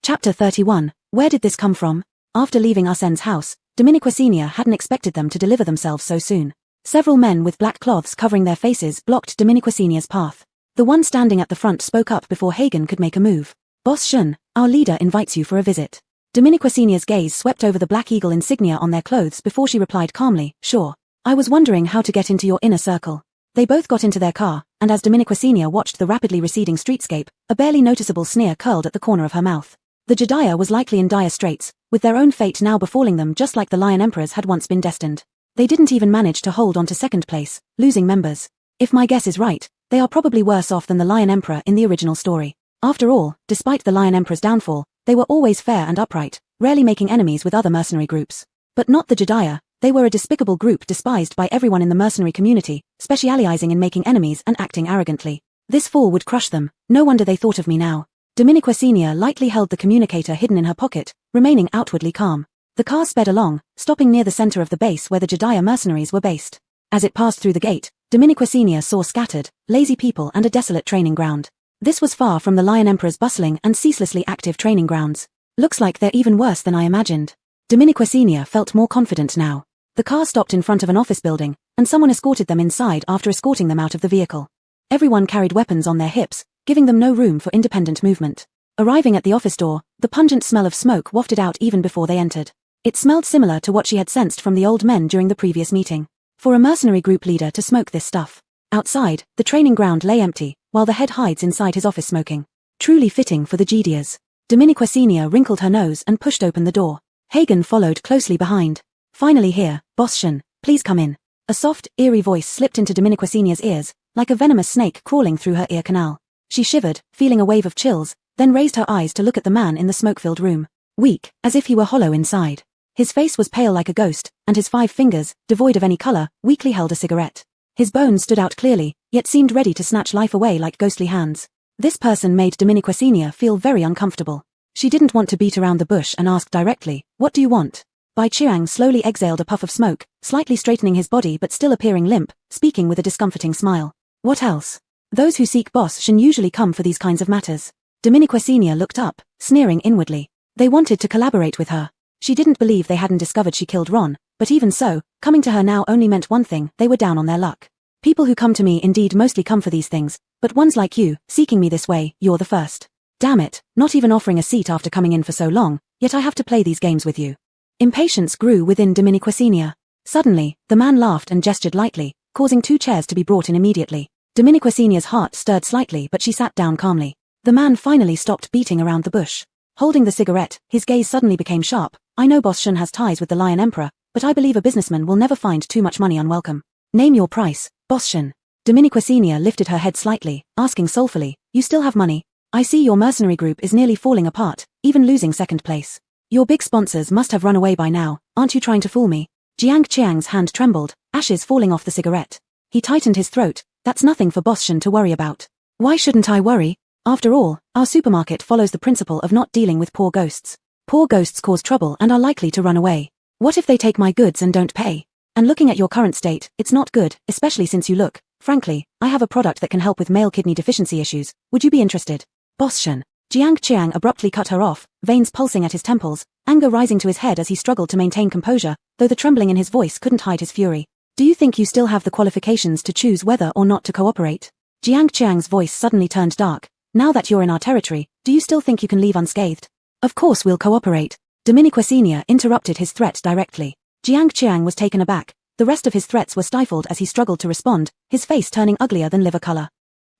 Speaker 1: Chapter 31, Where did this come from? After leaving Arsene's house, Dominiquesenia hadn't expected them to deliver themselves so soon. Several men with black cloths covering their faces blocked Dominiquesenia's path. The one standing at the front spoke up before Hagen could make a move. "Boss Shun, our leader invites you for a visit." Dominiquesenia's gaze swept over the Black Eagle insignia on their clothes before she replied calmly, "Sure. I was wondering how to get into your inner circle." They both got into their car, and as Dominiquasenia watched the rapidly receding streetscape, a barely noticeable sneer curled at the corner of her mouth. The Jediah was likely in dire straits, with their own fate now befalling them just like the Lion Emperors had once been destined. They didn't even manage to hold on to second place, losing members. If my guess is right, they are probably worse off than the Lion Emperor in the original story. After all, despite the Lion Emperor's downfall, they were always fair and upright, rarely making enemies with other mercenary groups. But not the Jediah. They were a despicable group despised by everyone in the mercenary community, specializing in making enemies and acting arrogantly. This fall would crush them. No wonder they thought of me now. Dominiquasenia lightly held the communicator hidden in her pocket, remaining outwardly calm. The car sped along, stopping near the center of the base where the Jediah mercenaries were based. As it passed through the gate, Dominiquasenia saw scattered, lazy people and a desolate training ground. This was far from the Lion Emperor's bustling and ceaselessly active training grounds. Looks like they're even worse than I imagined. Dominiquasenia felt more confident now. The car stopped in front of an office building, and someone escorted them inside after escorting them out of the vehicle. Everyone carried weapons on their hips, giving them no room for independent movement. Arriving at the office door, the pungent smell of smoke wafted out even before they entered. It smelled similar to what she had sensed from the old men during the previous meeting. For a mercenary group leader to smoke this stuff. Outside, the training ground lay empty, while the head hides inside his office smoking. Truly fitting for the Jediahs. Dominiquasenia wrinkled her nose and pushed open the door. Hagen followed closely behind. Finally here, Boss Shen, please come in. A soft, eerie voice slipped into Dominiquasenia's ears, like a venomous snake crawling through her ear canal. She shivered, feeling a wave of chills, then raised her eyes to look at the man in the smoke-filled room. Weak, as if he were hollow inside. His face was pale like a ghost, and his 5 fingers, devoid of any color, weakly held a cigarette. His bones stood out clearly, yet seemed ready to snatch life away like ghostly hands. This person made Dominiquasenia feel very uncomfortable. She didn't want to beat around the bush and ask directly, "What do you want?" Bai Chiang slowly exhaled a puff of smoke, slightly straightening his body but still appearing limp, speaking with a discomforting smile. "What else? Those who seek Boss Shen usually come for these kinds of matters." Dominiquasenia looked up, sneering inwardly. They wanted to collaborate with her. She didn't believe they hadn't discovered she killed Ron, but even so, coming to her now only meant one thing: they were down on their luck. People who come to me indeed mostly come for these things, but ones like you, seeking me this way, you're the first. Damn it, not even offering a seat after coming in for so long, yet I have to play these games with you. Impatience grew within Dominiquasenia. Suddenly, the man laughed and gestured lightly, causing 2 chairs to be brought in immediately. Dominiquasenia's heart stirred slightly but she sat down calmly. The man finally stopped beating around the bush. Holding the cigarette, his gaze suddenly became sharp. "I know Boss Shen has ties with the Lion Emperor, but I believe a businessman will never find too much money unwelcome. Name your price, Boss Shen." Dominiquasenia lifted her head slightly, asking soulfully, "You still have money? I see your mercenary group is nearly falling apart, even losing second place. Your big sponsors must have run away by now, aren't you trying to fool me?" Jiang Qiang's hand trembled, ashes falling off the cigarette. He tightened his throat. "That's nothing for Boss Shen to worry about." "Why shouldn't I worry? After all, our supermarket follows the principle of not dealing with poor ghosts. Poor ghosts cause trouble and are likely to run away. What if they take my goods and don't pay? And looking at your current state, it's not good, especially since you look. Frankly, I have a product that can help with male kidney deficiency issues. Would you be interested?" "Boss Shen." Jiang Qiang abruptly cut her off, veins pulsing at his temples, anger rising to his head as he struggled to maintain composure, though the trembling in his voice couldn't hide his fury. "Do you think you still have the qualifications to choose whether or not to cooperate?" Jiang Qiang's voice suddenly turned dark. "Now that you're in our territory, do you still think you can leave unscathed?" "Of course we'll cooperate." Dominiquasenia interrupted his threat directly. Jiang Qiang was taken aback. The rest of his threats were stifled as he struggled to respond, his face turning uglier than liver color.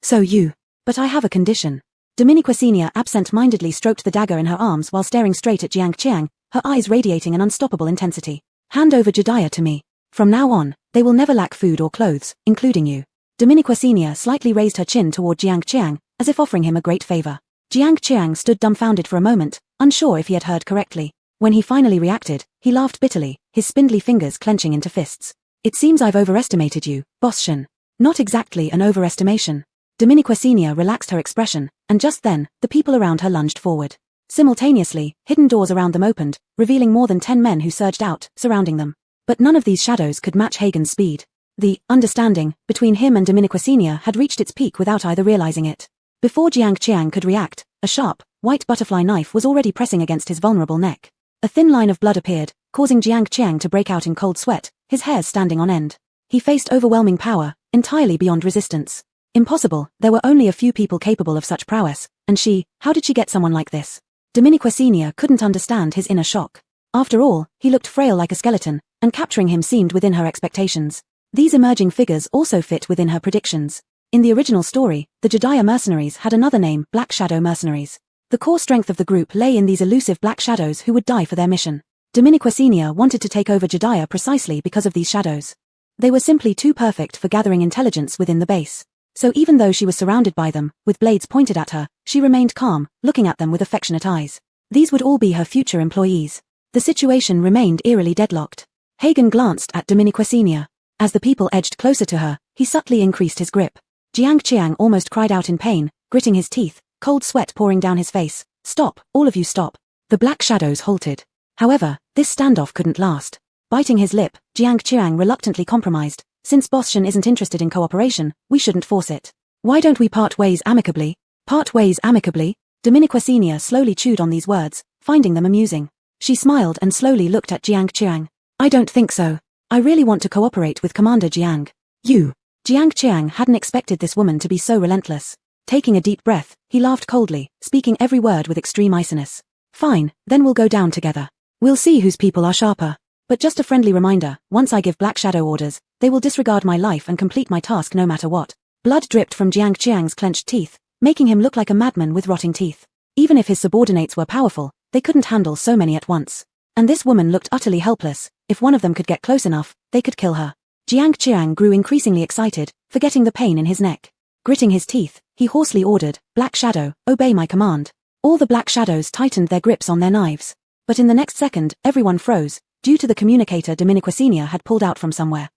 Speaker 1: "So you. But I have a condition." Dominiquasenia absent-mindedly stroked the dagger in her arms while staring straight at Jiang Qiang, her eyes radiating an unstoppable intensity. "Hand over Jediah to me. From now on, they will never lack food or clothes, including you." Dominiquasenia slightly raised her chin toward Jiang Qiang, as if offering him a great favor. Jiang Qiang stood dumbfounded for a moment, unsure if he had heard correctly. When he finally reacted, he laughed bitterly, his spindly fingers clenching into fists. "It seems I've overestimated you, Boss Shen." "Not exactly an overestimation." Dominiquasenia relaxed her expression, and just then, the people around her lunged forward. Simultaneously, hidden doors around them opened, revealing more than 10 men who surged out, surrounding them. But none of these shadows could match Hagen's speed. The understanding between him and Dominiquasenia had reached its peak without either realizing it. Before Jiang Qiang could react, a sharp, white butterfly knife was already pressing against his vulnerable neck. A thin line of blood appeared, causing Jiang Qiang to break out in cold sweat, his hairs standing on end. He faced overwhelming power, entirely beyond resistance. Impossible, there were only a few people capable of such prowess, and how did she get someone like this? Dominiquasenia couldn't understand his inner shock. After all, he looked frail like a skeleton, and capturing him seemed within her expectations. These emerging figures also fit within her predictions. In the original story, the Jediah mercenaries had another name, Black Shadow mercenaries. The core strength of the group lay in these elusive Black Shadows who would die for their mission. Dominiqua Senior wanted to take over Jediah precisely because of these shadows. They were simply too perfect for gathering intelligence within the base. So even though she was surrounded by them, with blades pointed at her, she remained calm, looking at them with affectionate eyes. These would all be her future employees. The situation remained eerily deadlocked. Hagen glanced at Dominiqua Senior. As the people edged closer to her, he subtly increased his grip. Jiang Qiang almost cried out in pain, gritting his teeth, cold sweat pouring down his face. Stop, all of you stop. The Black Shadows halted. However, this standoff couldn't last. Biting his lip, Jiang Qiang reluctantly compromised. Since Boss Shen isn't interested in cooperation, we shouldn't force it. Why don't we part ways amicably? Part ways amicably? Dominiqua Senior slowly chewed on these words, finding them amusing. She smiled and slowly looked at Jiang Qiang. I don't think so. I really want to cooperate with Commander Jiang. You. Jiang Qiang hadn't expected this woman to be so relentless. Taking a deep breath, he laughed coldly, speaking every word with extreme iciness. Fine, then we'll go down together. We'll see whose people are sharper. But just a friendly reminder, once I give Black Shadow orders, they will disregard my life and complete my task no matter what. Blood dripped from Jiang Qiang's clenched teeth, making him look like a madman with rotting teeth. Even if his subordinates were powerful, they couldn't handle so many at once. And this woman looked utterly helpless. If one of them could get close enough, they could kill her. Jiang Qiang grew increasingly excited, forgetting the pain in his neck. Gritting his teeth, he hoarsely ordered, Black Shadow, obey my command. All the Black Shadows tightened their grips on their knives. But in the next second, everyone froze, due to the communicator Dominiqua Senior had pulled out from somewhere.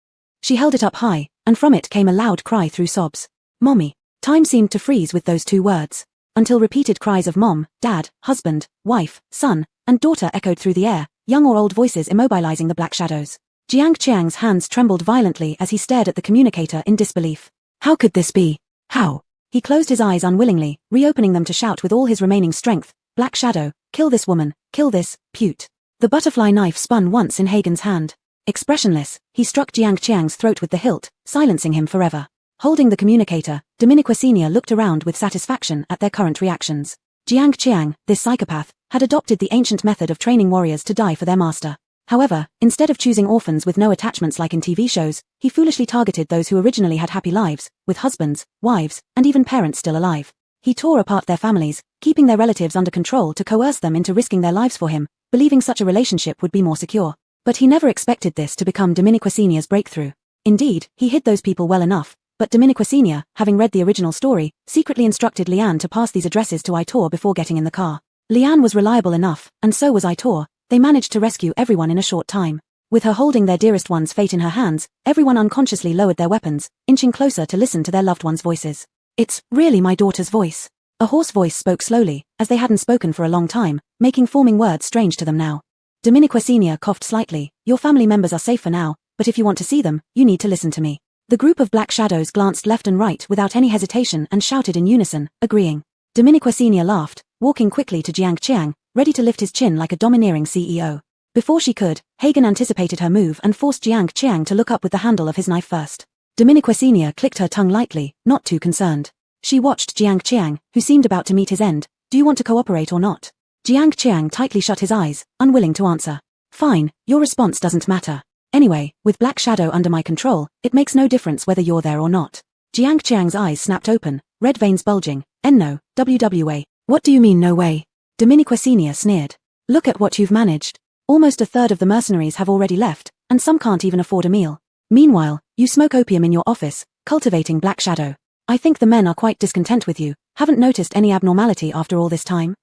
Speaker 1: She held it up high, and from it came a loud cry through sobs. Mommy. Time seemed to freeze with those two words. Until repeated cries of mom, dad, husband, wife, son, and daughter echoed through the air, young or old voices immobilizing the Black Shadows. Jiang Qiang's hands trembled violently as he stared at the communicator in disbelief. How could this be? How? He closed his eyes unwillingly, reopening them to shout with all his remaining strength, Black Shadow, kill this woman, kill this, pute. The butterfly knife spun once in Hagen's hand. Expressionless, he struck Jiang Qiang's throat with the hilt, silencing him forever. Holding the communicator, Dominiqua Senior looked around with satisfaction at their current reactions. Jiang Qiang, this psychopath, had adopted the ancient method of training warriors to die for their master. However, instead of choosing orphans with no attachments like in TV shows, he foolishly targeted those who originally had happy lives, with husbands, wives, and even parents still alive. He tore apart their families, keeping their relatives under control to coerce them into risking their lives for him, believing such a relationship would be more secure. But he never expected this to become Dominiqua Senior's breakthrough. Indeed, he hid those people well enough, but Dominiqua Senior, having read the original story, secretly instructed Lian to pass these addresses to Aitor before getting in the car. Lian was reliable enough, and so was Aitor. They managed to rescue everyone in a short time. With her holding their dearest one's fate in her hands, everyone unconsciously lowered their weapons, inching closer to listen to their loved one's voices. It's really my daughter's voice. A hoarse voice spoke slowly, as they hadn't spoken for a long time, making forming words strange to them now. Dominiqua Senior coughed slightly. Your family members are safe for now, but if you want to see them, you need to listen to me. The group of Black Shadows glanced left and right without any hesitation and shouted in unison, agreeing. Dominiqua Senior laughed, walking quickly to Jiang Qiang, ready to lift his chin like a domineering CEO. Before she could, Hagen anticipated her move and forced Jiang Qiang to look up with the handle of his knife first. Dominiqua Senior clicked her tongue lightly, not too concerned. She watched Jiang Qiang, who seemed about to meet his end. Do you want to cooperate or not? Jiang Qiang tightly shut his eyes, unwilling to answer. Fine, your response doesn't matter. Anyway, with Black Shadow under my control, it makes no difference whether you're there or not. Jiang Qiang's eyes snapped open, red veins bulging. No, WWA. What do you mean no way? Dominiqua Senior sneered. Look at what you've managed. Almost a third of the mercenaries have already left, and some can't even afford a meal. Meanwhile, you smoke opium in your office, cultivating Black Shadow. I think the men are quite discontent with you. Haven't noticed any abnormality after all this time?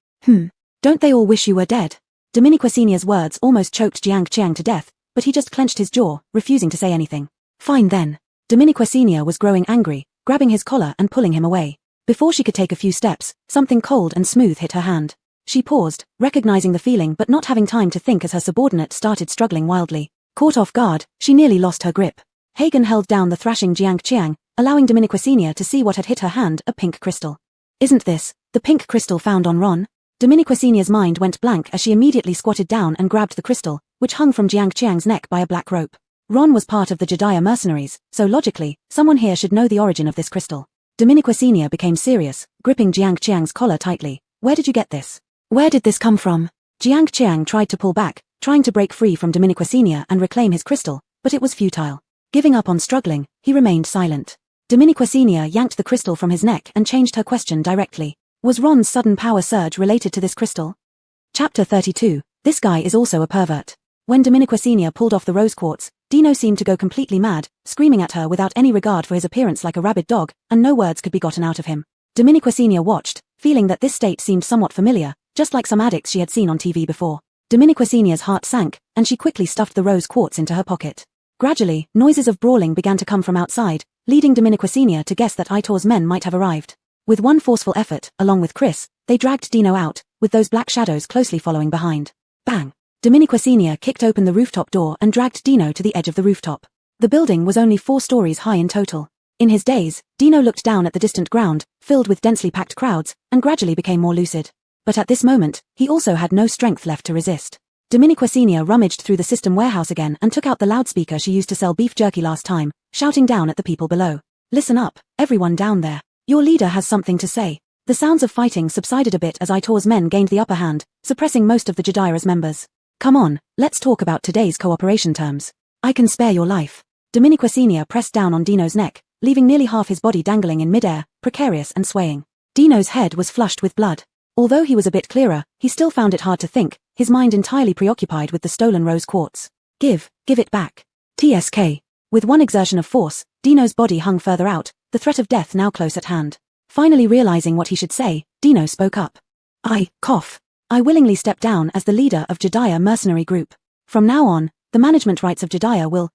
Speaker 1: Don't they all wish you were dead? Dominiqua Senior's words almost choked Jiang Qiang to death, but he just clenched his jaw, refusing to say anything. Fine then. Dominiqua Senior was growing angry, grabbing his collar and pulling him away. Before she could take a few steps, something cold and smooth hit her hand. She paused, recognizing the feeling but not having time to think as her subordinate started struggling wildly. Caught off guard, she nearly lost her grip. Hagen held down the thrashing Jiang Qiang, allowing Dominiqua Senior to see what had hit her hand, a pink crystal. Isn't this the pink crystal found on Ron? Dominiqua Senior's mind went blank as she immediately squatted down and grabbed the crystal, which hung from Jiang Qiang's neck by a black rope. Ron was part of the Jediah mercenaries, so logically, someone here should know the origin of this crystal. Dominiqua Senior became serious, gripping Jiang Qiang's collar tightly. Where did you get this? Where did this come from? Jiang Qiang tried to pull back, trying to break free from Dominiqua Senior and reclaim his crystal, but it was futile. Giving up on struggling, he remained silent. Dominiquasenia yanked the crystal from his neck and changed her question directly. Was Ron's sudden power surge related to this crystal? Chapter 32. This guy is also a pervert. When Dominiquasenia pulled off the rose quartz, Dino seemed to go completely mad, screaming at her without any regard for his appearance like a rabid dog, and no words could be gotten out of him. Dominiquasenia watched, feeling that this state seemed somewhat familiar, just like some addicts she had seen on TV before. Dominiquasenia's heart sank, and she quickly stuffed the rose quartz into her pocket. Gradually, noises of brawling began to come from outside, leading Dominiquasenia to guess that Aitor's men might have arrived. With one forceful effort, along with Chris, they dragged Dino out, with those black shadows closely following behind. Bang! Dominiquasenia kicked open the rooftop door and dragged Dino to the edge of the rooftop. The building was only 4 stories high in total. In his daze, Dino looked down at the distant ground, filled with densely packed crowds, and gradually became more lucid. But at this moment, he also had no strength left to resist. Dominiquasenia rummaged through the system warehouse again and took out the loudspeaker she used to sell beef jerky last time, shouting down at the people below. Listen up, everyone down there. Your leader has something to say. The sounds of fighting subsided a bit as Aitor's men gained the upper hand, suppressing most of the Jadira's members. Come on, let's talk about today's cooperation terms. I can spare your life. Dominiquasenia pressed down on Dino's neck, leaving nearly half his body dangling in midair, precarious and swaying. Dino's head was flushed with blood. Although he was a bit clearer, he still found it hard to think, his mind entirely preoccupied with the stolen rose quartz. Give it back. TSK. With one exertion of force, Dino's body hung further out, the threat of death now close at hand. Finally realizing what he should say, Dino spoke up. I willingly step down as the leader of Jadire mercenary group. From now on, the management rights of Jadire will,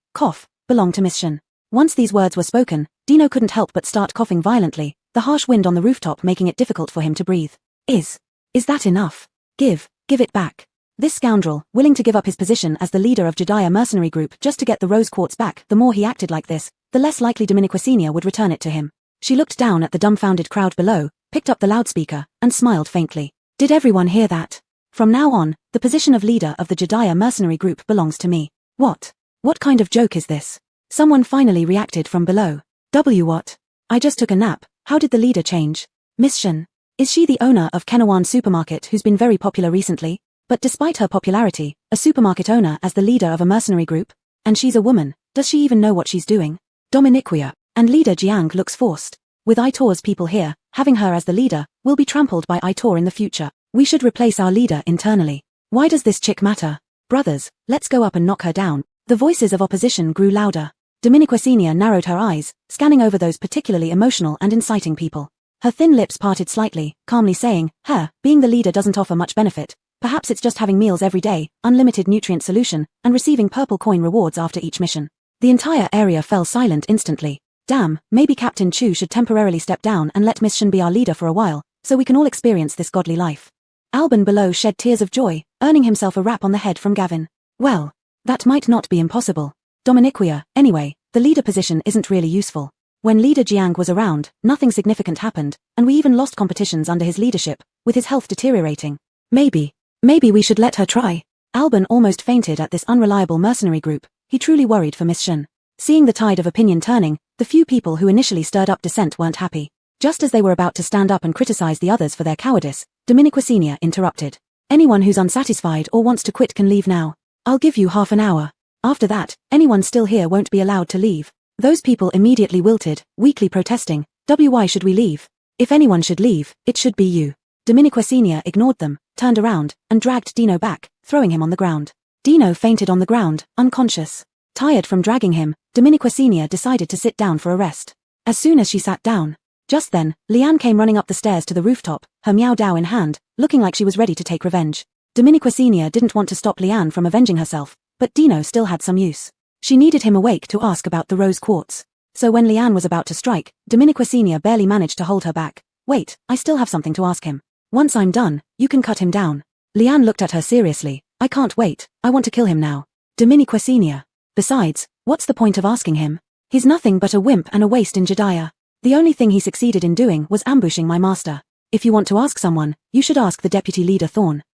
Speaker 1: belong to Miss Shin. Once these words were spoken, Dino couldn't help but start coughing violently, the harsh wind on the rooftop making it difficult for him to breathe. Is that enough? Give it back. This scoundrel, willing to give up his position as the leader of Jadire mercenary group just to get the rose quartz back, the more he acted like this, the less likely Dominiquasenia would return it to him. She looked down at the dumbfounded crowd below, picked up the loudspeaker, and smiled faintly. Did everyone hear that? From now on, the position of leader of the Jadire mercenary group belongs to me. What kind of joke is this? Someone finally reacted from below. What? I just took a nap, how did the leader change? Miss Shin. Is she the owner of Kenawan Supermarket who's been very popular recently? But despite her popularity, a supermarket owner as the leader of a mercenary group? And she's a woman, does she even know what she's doing? Dominiquia. And leader Jiang looks forced. With Aitor's people here, having her as the leader, will be trampled by Aitor in the future. We should replace our leader internally. Why does this chick matter? Brothers, let's go up and knock her down. The voices of opposition grew louder. Dominiquasenia narrowed her eyes, scanning over those particularly emotional and inciting people. Her thin lips parted slightly, calmly saying, being the leader doesn't offer much benefit. Perhaps it's just having meals every day, unlimited nutrient solution, and receiving purple coin rewards after each mission. The entire area fell silent instantly. Damn, maybe Captain Chu should temporarily step down and let Miss Shin be our leader for a while, so we can all experience this godly life. Alban below shed tears of joy, earning himself a rap on the head from Gavin. Well, that might not be impossible. Dominiquia, anyway, the leader position isn't really useful. When leader Jiang was around, nothing significant happened, and we even lost competitions under his leadership, with his health deteriorating. Maybe we should let her try. Alban almost fainted at this unreliable mercenary group, he truly worried for Miss Shin. Seeing the tide of opinion turning, the few people who initially stirred up dissent weren't happy. Just as they were about to stand up and criticize the others for their cowardice, Dominiquasenia interrupted. Anyone who's unsatisfied or wants to quit can leave now. I'll give you half an hour. After that, anyone still here won't be allowed to leave. Those people immediately wilted, weakly protesting, why should we leave? If anyone should leave, it should be you. Dominiquasenia ignored them, turned around, and dragged Dino back, throwing him on the ground. Dino fainted on the ground, unconscious. Tired from dragging him, Dominiquasenia decided to sit down for a rest. As soon as she sat down, just then, Liane came running up the stairs to the rooftop, her meow dao in hand, looking like she was ready to take revenge. Dominiquasenia didn't want to stop Liane from avenging herself, but Dino still had some use. She needed him awake to ask about the rose quartz. So when Liane was about to strike, Dominiquasenia barely managed to hold her back. Wait, I still have something to ask him. Once I'm done, you can cut him down. Liane looked at her seriously. I can't wait, I want to kill him now. Dominiquasenia. Besides, what's the point of asking him? He's nothing but a wimp and a waste in Jadire. The only thing he succeeded in doing was ambushing my master. If you want to ask someone, you should ask the deputy leader Thorn.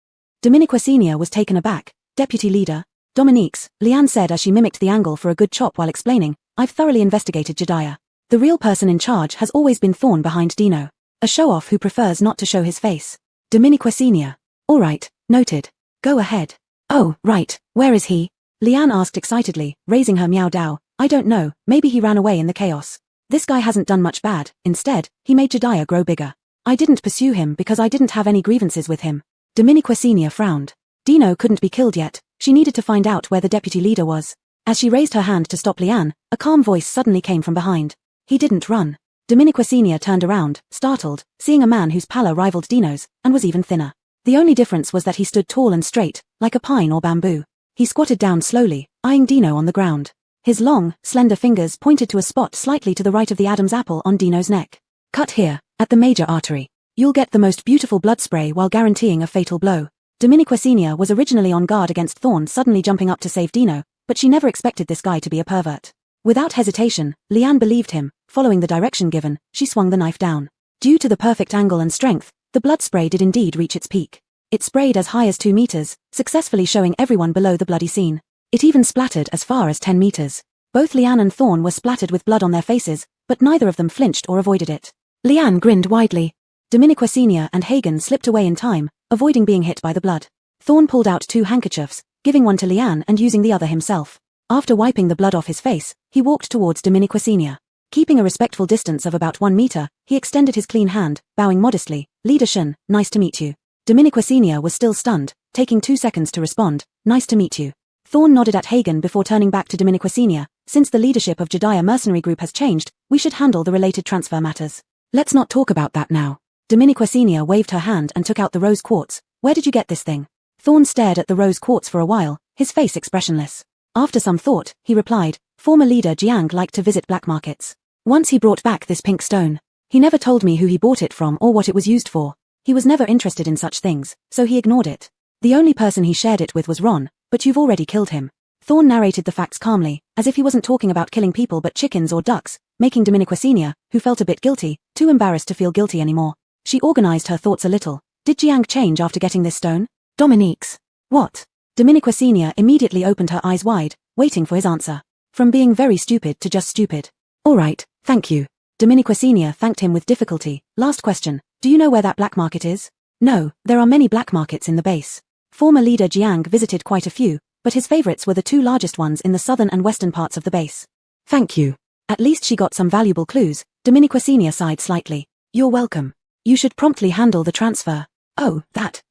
Speaker 1: Dominiquasenia was taken aback. Deputy leader? Dominique's, Liane said as she mimicked the angle for a good chop while explaining, I've thoroughly investigated Jadire. The real person in charge has always been Thorn behind Dino. A show-off who prefers not to show his face. Dominiquasenia. Alright, noted. Go ahead. Oh, right, where is he? Liane asked excitedly, raising her meow dao, I don't know, maybe he ran away in the chaos. This guy hasn't done much bad, instead, he made Jediah grow bigger. I didn't pursue him because I didn't have any grievances with him. Dominiqua Senior frowned. Dino couldn't be killed yet, she needed to find out where the deputy leader was. As she raised her hand to stop Leanne, a calm voice suddenly came from behind. He didn't run. Dominiqua Senior turned around, startled, seeing a man whose pallor rivaled Dino's, and was even thinner. The only difference was that he stood tall and straight, like a pine or bamboo. He squatted down slowly, eyeing Dino on the ground. His long, slender fingers pointed to a spot slightly to the right of the Adam's apple on Dino's neck. Cut here, at the major artery. You'll get the most beautiful blood spray while guaranteeing a fatal blow. Dominiqua Senior was originally on guard against Thorn suddenly jumping up to save Dino, but she never expected this guy to be a pervert. Without hesitation, Leanne believed him. Following the direction given, she swung the knife down. Due to the perfect angle and strength, the blood spray did indeed reach its peak. It sprayed as high as 2 meters, successfully showing everyone below the bloody scene. It even splattered as far as 10 meters. Both Leanne and Thorn were splattered with blood on their faces, but neither of them flinched or avoided it. Leanne grinned widely. Dominiqua Senior and Hagen slipped away in time, avoiding being hit by the blood. Thorn pulled out 2 handkerchiefs, giving one to Leanne and using the other himself. After wiping the blood off his face, he walked towards Dominiqua Senior. Keeping a respectful distance of about 1 meter, he extended his clean hand, bowing modestly. Leader Shen, nice to meet you. Dominiqua Senior was still stunned, taking 2 seconds to respond. Nice to meet you. Thorn nodded at Hagen before turning back to Dominiqua Senior. Since the leadership of Jediah Mercenary Group has changed, we should handle the related transfer matters. Let's not talk about that now. Dominiqua Senior waved her hand and took out the rose quartz. Where did you get this thing? Thorn stared at the rose quartz for a while, his face expressionless. After some thought, he replied, former leader Jiang liked to visit black markets. Once he brought back this pink stone. He never told me who he bought it from or what it was used for. He was never interested in such things, so he ignored it. The only person he shared it with was Ron, but you've already killed him. Thorn narrated the facts calmly, as if he wasn't talking about killing people but chickens or ducks, making Dominiqua Senior, who felt a bit guilty, too embarrassed to feel guilty anymore. She organized her thoughts a little. Did Jiang change after getting this stone? Dominique's. What? Dominiqua Senior immediately opened her eyes wide, waiting for his answer. From being very stupid to just stupid. All right, thank you. Dominiqua Senior thanked him with difficulty. Last question. Do you know where that black market is? No, there are many black markets in the base. Former leader Jiang visited quite a few, but his favorites were the 2 largest ones in the southern and western parts of the base. Thank you. At least she got some valuable clues. Dominiqua Senior sighed slightly. You're welcome. You should promptly handle the transfer. Oh,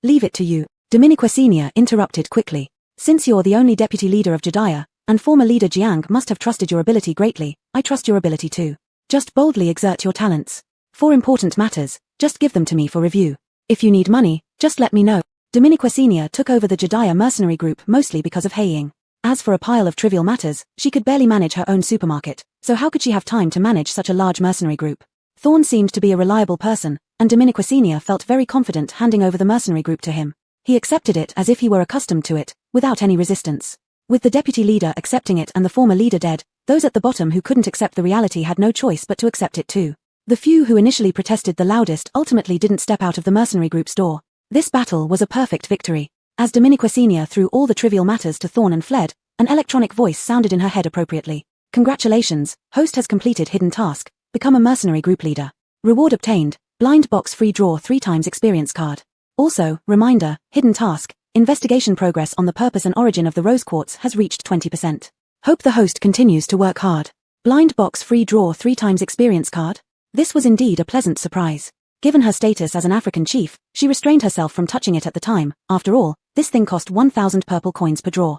Speaker 1: leave it to you. Dominiqua Senior interrupted quickly. Since you're the only deputy leader of Jediah, and former leader Jiang must have trusted your ability greatly, I trust your ability too. Just boldly exert your talents. For important matters, just give them to me for review. If you need money, just let me know. Dominiqua Senior took over the Jediah Mercenary Group mostly because of Haiying. As for a pile of trivial matters, she could barely manage her own supermarket, so how could she have time to manage such a large mercenary group? Thorn seemed to be a reliable person, and Dominiqua Senior felt very confident handing over the mercenary group to him. He accepted it as if he were accustomed to it, without any resistance. With the deputy leader accepting it and the former leader dead, those at the bottom who couldn't accept the reality had no choice but to accept it too. The few who initially protested the loudest ultimately didn't step out of the mercenary group's door. This battle was a perfect victory. As Dominiqua Senior threw all the trivial matters to Thorn and fled, an electronic voice sounded in her head appropriately. Congratulations, host has completed hidden task, become a mercenary group leader. Reward obtained, blind box free draw 3 times experience card. Also, reminder, hidden task, investigation progress on the purpose and origin of the rose quartz has reached 20%. Hope the host continues to work hard. Blind box free draw 3 times experience card? This was indeed a pleasant surprise. Given her status as an African chief, she restrained herself from touching it at the time. After all, this thing cost 1,000 purple coins per draw.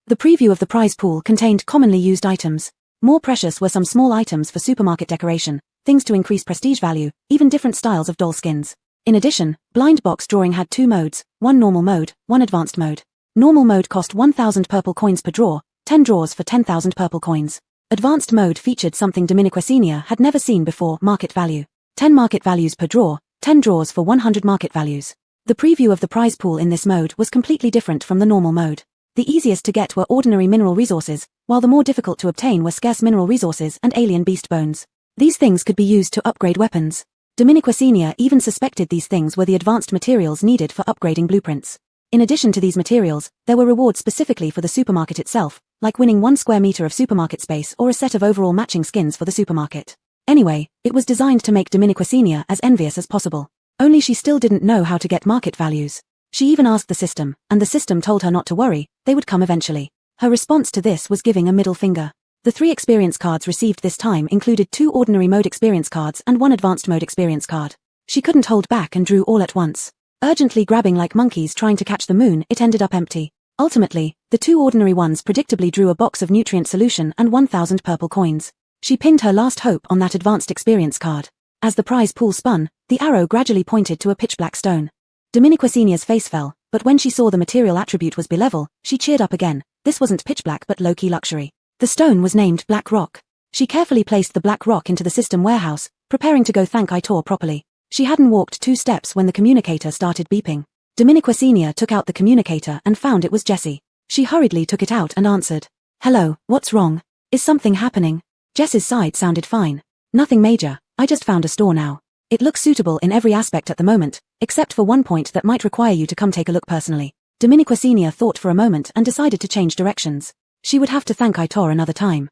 Speaker 1: The preview of the prize pool contained commonly used items. More precious were some small items for supermarket decoration, things to increase prestige value, even different styles of doll skins. In addition, blind box drawing had 2 modes, one normal mode, one advanced mode. Normal mode cost 1,000 purple coins per draw, 10 draws for 10,000 purple coins. Advanced mode featured something Dominiqua Senior had never seen before, market value. 10 market values per draw, 10 draws for 100 market values. The preview of the prize pool in this mode was completely different from the normal mode. The easiest to get were ordinary mineral resources, while the more difficult to obtain were scarce mineral resources and alien beast bones. These things could be used to upgrade weapons. Dominiqua Senior even suspected these things were the advanced materials needed for upgrading blueprints. In addition to these materials, there were rewards specifically for the supermarket itself, like winning 1 square meter of supermarket space or a set of overall matching skins for the supermarket. Anyway, it was designed to make Dominiqua Senior as envious as possible. Only she still didn't know how to get market values. She even asked the system, and the system told her not to worry, they would come eventually. Her response to this was giving a middle finger. The 3 experience cards received this time included 2 ordinary mode experience cards and 1 advanced mode experience card. She couldn't hold back and drew all at once. Urgently grabbing like monkeys trying to catch the moon, it ended up empty. Ultimately, the 2 ordinary ones predictably drew a box of nutrient solution and 1,000 purple coins. She pinned her last hope on that advanced experience card. As the prize pool spun, the arrow gradually pointed to a pitch-black stone. Dominiquasinia's face fell, but when she saw the material attribute was B-level, she cheered up again. This wasn't pitch-black but low-key luxury. The stone was named Black Rock. She carefully placed the black rock into the system warehouse, preparing to go thank Itor properly. She hadn't walked 2 steps when the communicator started beeping. Dominiquasinia took out the communicator and found it was Jessie. She hurriedly took it out and answered. Hello, what's wrong? Is something happening? Jess's side sounded fine. Nothing major, I just found a store now. It looks suitable in every aspect at the moment, except for one point that might require you to come take a look personally. Dominiquasinia thought for a moment and decided to change directions. She would have to thank Itor another time.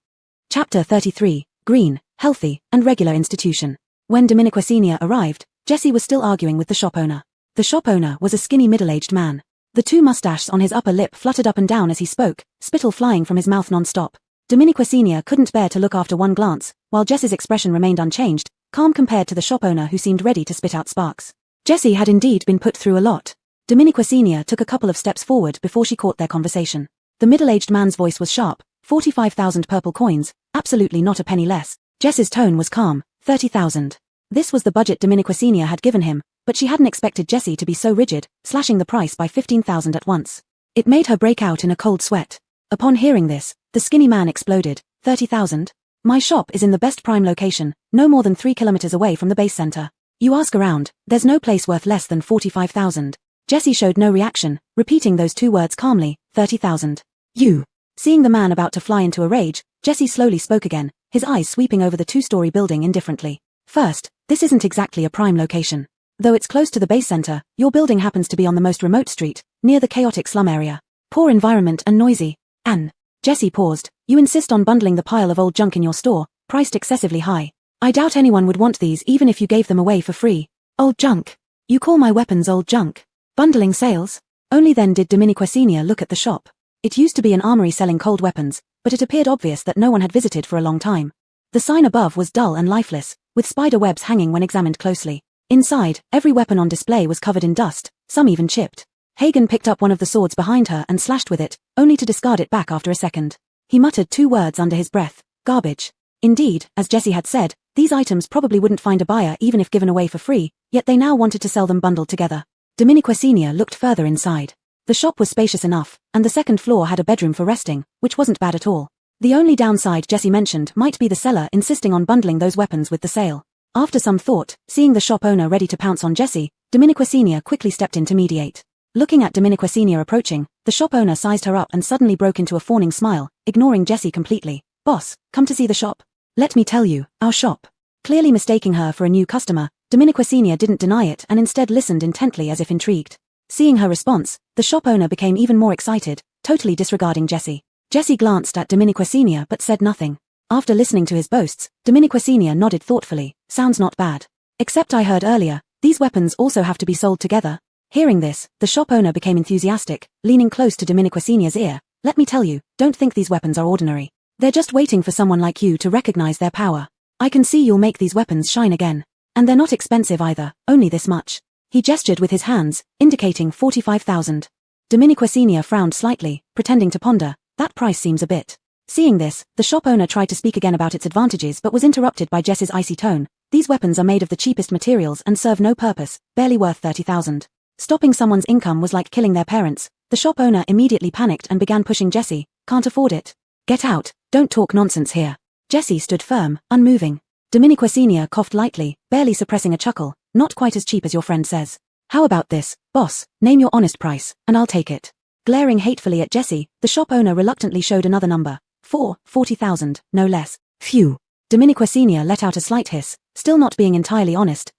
Speaker 1: Chapter 33, Green, Healthy, and Regular Institution. When Dominiquasinia arrived, Jessie was still arguing with the shop owner. The shop owner was a skinny middle-aged man. The 2 mustaches on his upper lip fluttered up and down as he spoke, spittle flying from his mouth non-stop. Dominiquasinia couldn't bear to look after one glance, while Jess's expression remained unchanged, calm compared to the shop owner who seemed ready to spit out sparks. Jessie had indeed been put through a lot. Dominiquasinia took a couple of steps forward before she caught their conversation. The middle-aged man's voice was sharp, 45,000 purple coins, absolutely not a penny less. Jess's tone was calm, 30,000. This was the budget Dominiquasinia had given him, but she hadn't expected Jessie to be so rigid, slashing the price by 15,000 at once. It made her break out in a cold sweat. Upon hearing this, the skinny man exploded. 30,000? My shop is in the best prime location, no more than 3 kilometers away from the base center. You ask around, there's no place worth less than 45,000. Jessie showed no reaction, repeating those 2 words calmly, 30,000. You. Seeing the man about to fly into a rage, Jessie slowly spoke again, his eyes sweeping over the 2-story building indifferently. First, this isn't exactly a prime location. Though it's close to the base center, your building happens to be on the most remote street, near the chaotic slum area. Poor environment and noisy. And Jessie paused. You insist on bundling the pile of old junk in your store, priced excessively high. I doubt anyone would want these even if you gave them away for free. Old junk. You call my weapons old junk? Bundling sales? Only then did Dominiquasinia look at the shop. It used to be an armory selling cold weapons, but it appeared obvious that no one had visited for a long time. The sign above was dull and lifeless, with spider webs hanging when examined closely. Inside, every weapon on display was covered in dust, some even chipped. Hagen picked up one of the swords behind her and slashed with it, only to discard it back after a second. He muttered 2 words under his breath. Garbage. Indeed, as Jessie had said, these items probably wouldn't find a buyer even if given away for free, yet they now wanted to sell them bundled together. Dominiquasinia looked further inside. The shop was spacious enough, and the 2nd floor had a bedroom for resting, which wasn't bad at all. The only downside Jessie mentioned might be the seller insisting on bundling those weapons with the sale. After some thought, seeing the shop owner ready to pounce on Jessie, Dominiquasinia quickly stepped in to mediate. Looking at Dominiquasinia approaching, the shop owner sized her up and suddenly broke into a fawning smile, ignoring Jessie completely. Boss, come to see the shop? Let me tell you, our shop. Clearly mistaking her for a new customer, Dominiquasinia didn't deny it and instead listened intently as if intrigued. Seeing her response, the shop owner became even more excited, totally disregarding Jessie. Jessie glanced at Dominiquasinia but said nothing. After listening to his boasts, Dominiquasinia nodded thoughtfully. Sounds not bad. Except I heard earlier, these weapons also have to be sold together. Hearing this, the shop owner became enthusiastic, leaning close to Dominiquasinia's ear. Let me tell you, don't think these weapons are ordinary. They're just waiting for someone like you to recognize their power. I can see you'll make these weapons shine again. And they're not expensive either, only this much. He gestured with his hands, indicating 45,000. Dominiquasinia frowned slightly, pretending to ponder. That price seems a bit. Seeing this, the shop owner tried to speak again about its advantages but was interrupted by Jess's icy tone. These weapons are made of the cheapest materials and serve no purpose, barely worth 30,000. Stopping someone's income was like killing their parents. The shop owner immediately panicked and began pushing Jessie. Can't afford it. Get out, don't talk nonsense here. Jessie stood firm, unmoving. Dominiquasinia coughed lightly, barely suppressing a chuckle. Not quite as cheap as your friend says. How about this, boss, name your honest price, and I'll take it. Glaring hatefully at Jessie, the shop owner reluctantly showed another number. 40,000, no less. Phew. Dominiquasinia let out a slight hiss, still not being entirely honest.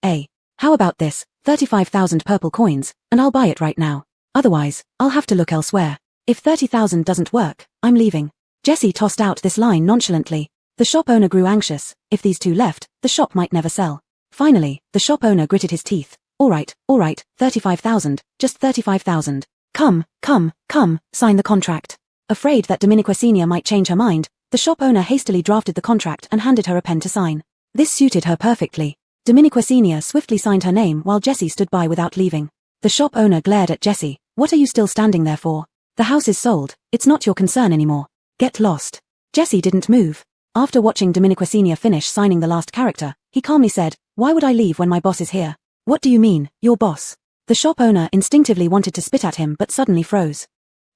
Speaker 1: How about this, 35,000 purple coins, and I'll buy it right now. Otherwise, I'll have to look elsewhere. If 30,000 doesn't work, I'm leaving. Jessie tossed out this line nonchalantly. The shop owner grew anxious. If these 2 left, the shop might never sell. Finally, the shop owner gritted his teeth. All right, 35,000, just 35,000. Come, sign the contract. Afraid that Dominiquasinia might change her mind, The shop owner hastily drafted the contract and handed her a pen to sign. This suited her perfectly. Dominiquesenia swiftly signed her name while Jessie stood by without leaving. The shop owner glared at Jessie. What are you still standing there for? The house is sold. It's not your concern anymore. Get lost. Jessie didn't move. After watching Dominiquesenia finish signing the last character, he calmly said, "Why would I leave when my boss is here?" "What do you mean, your boss?" The shop owner instinctively wanted to spit at him but suddenly froze.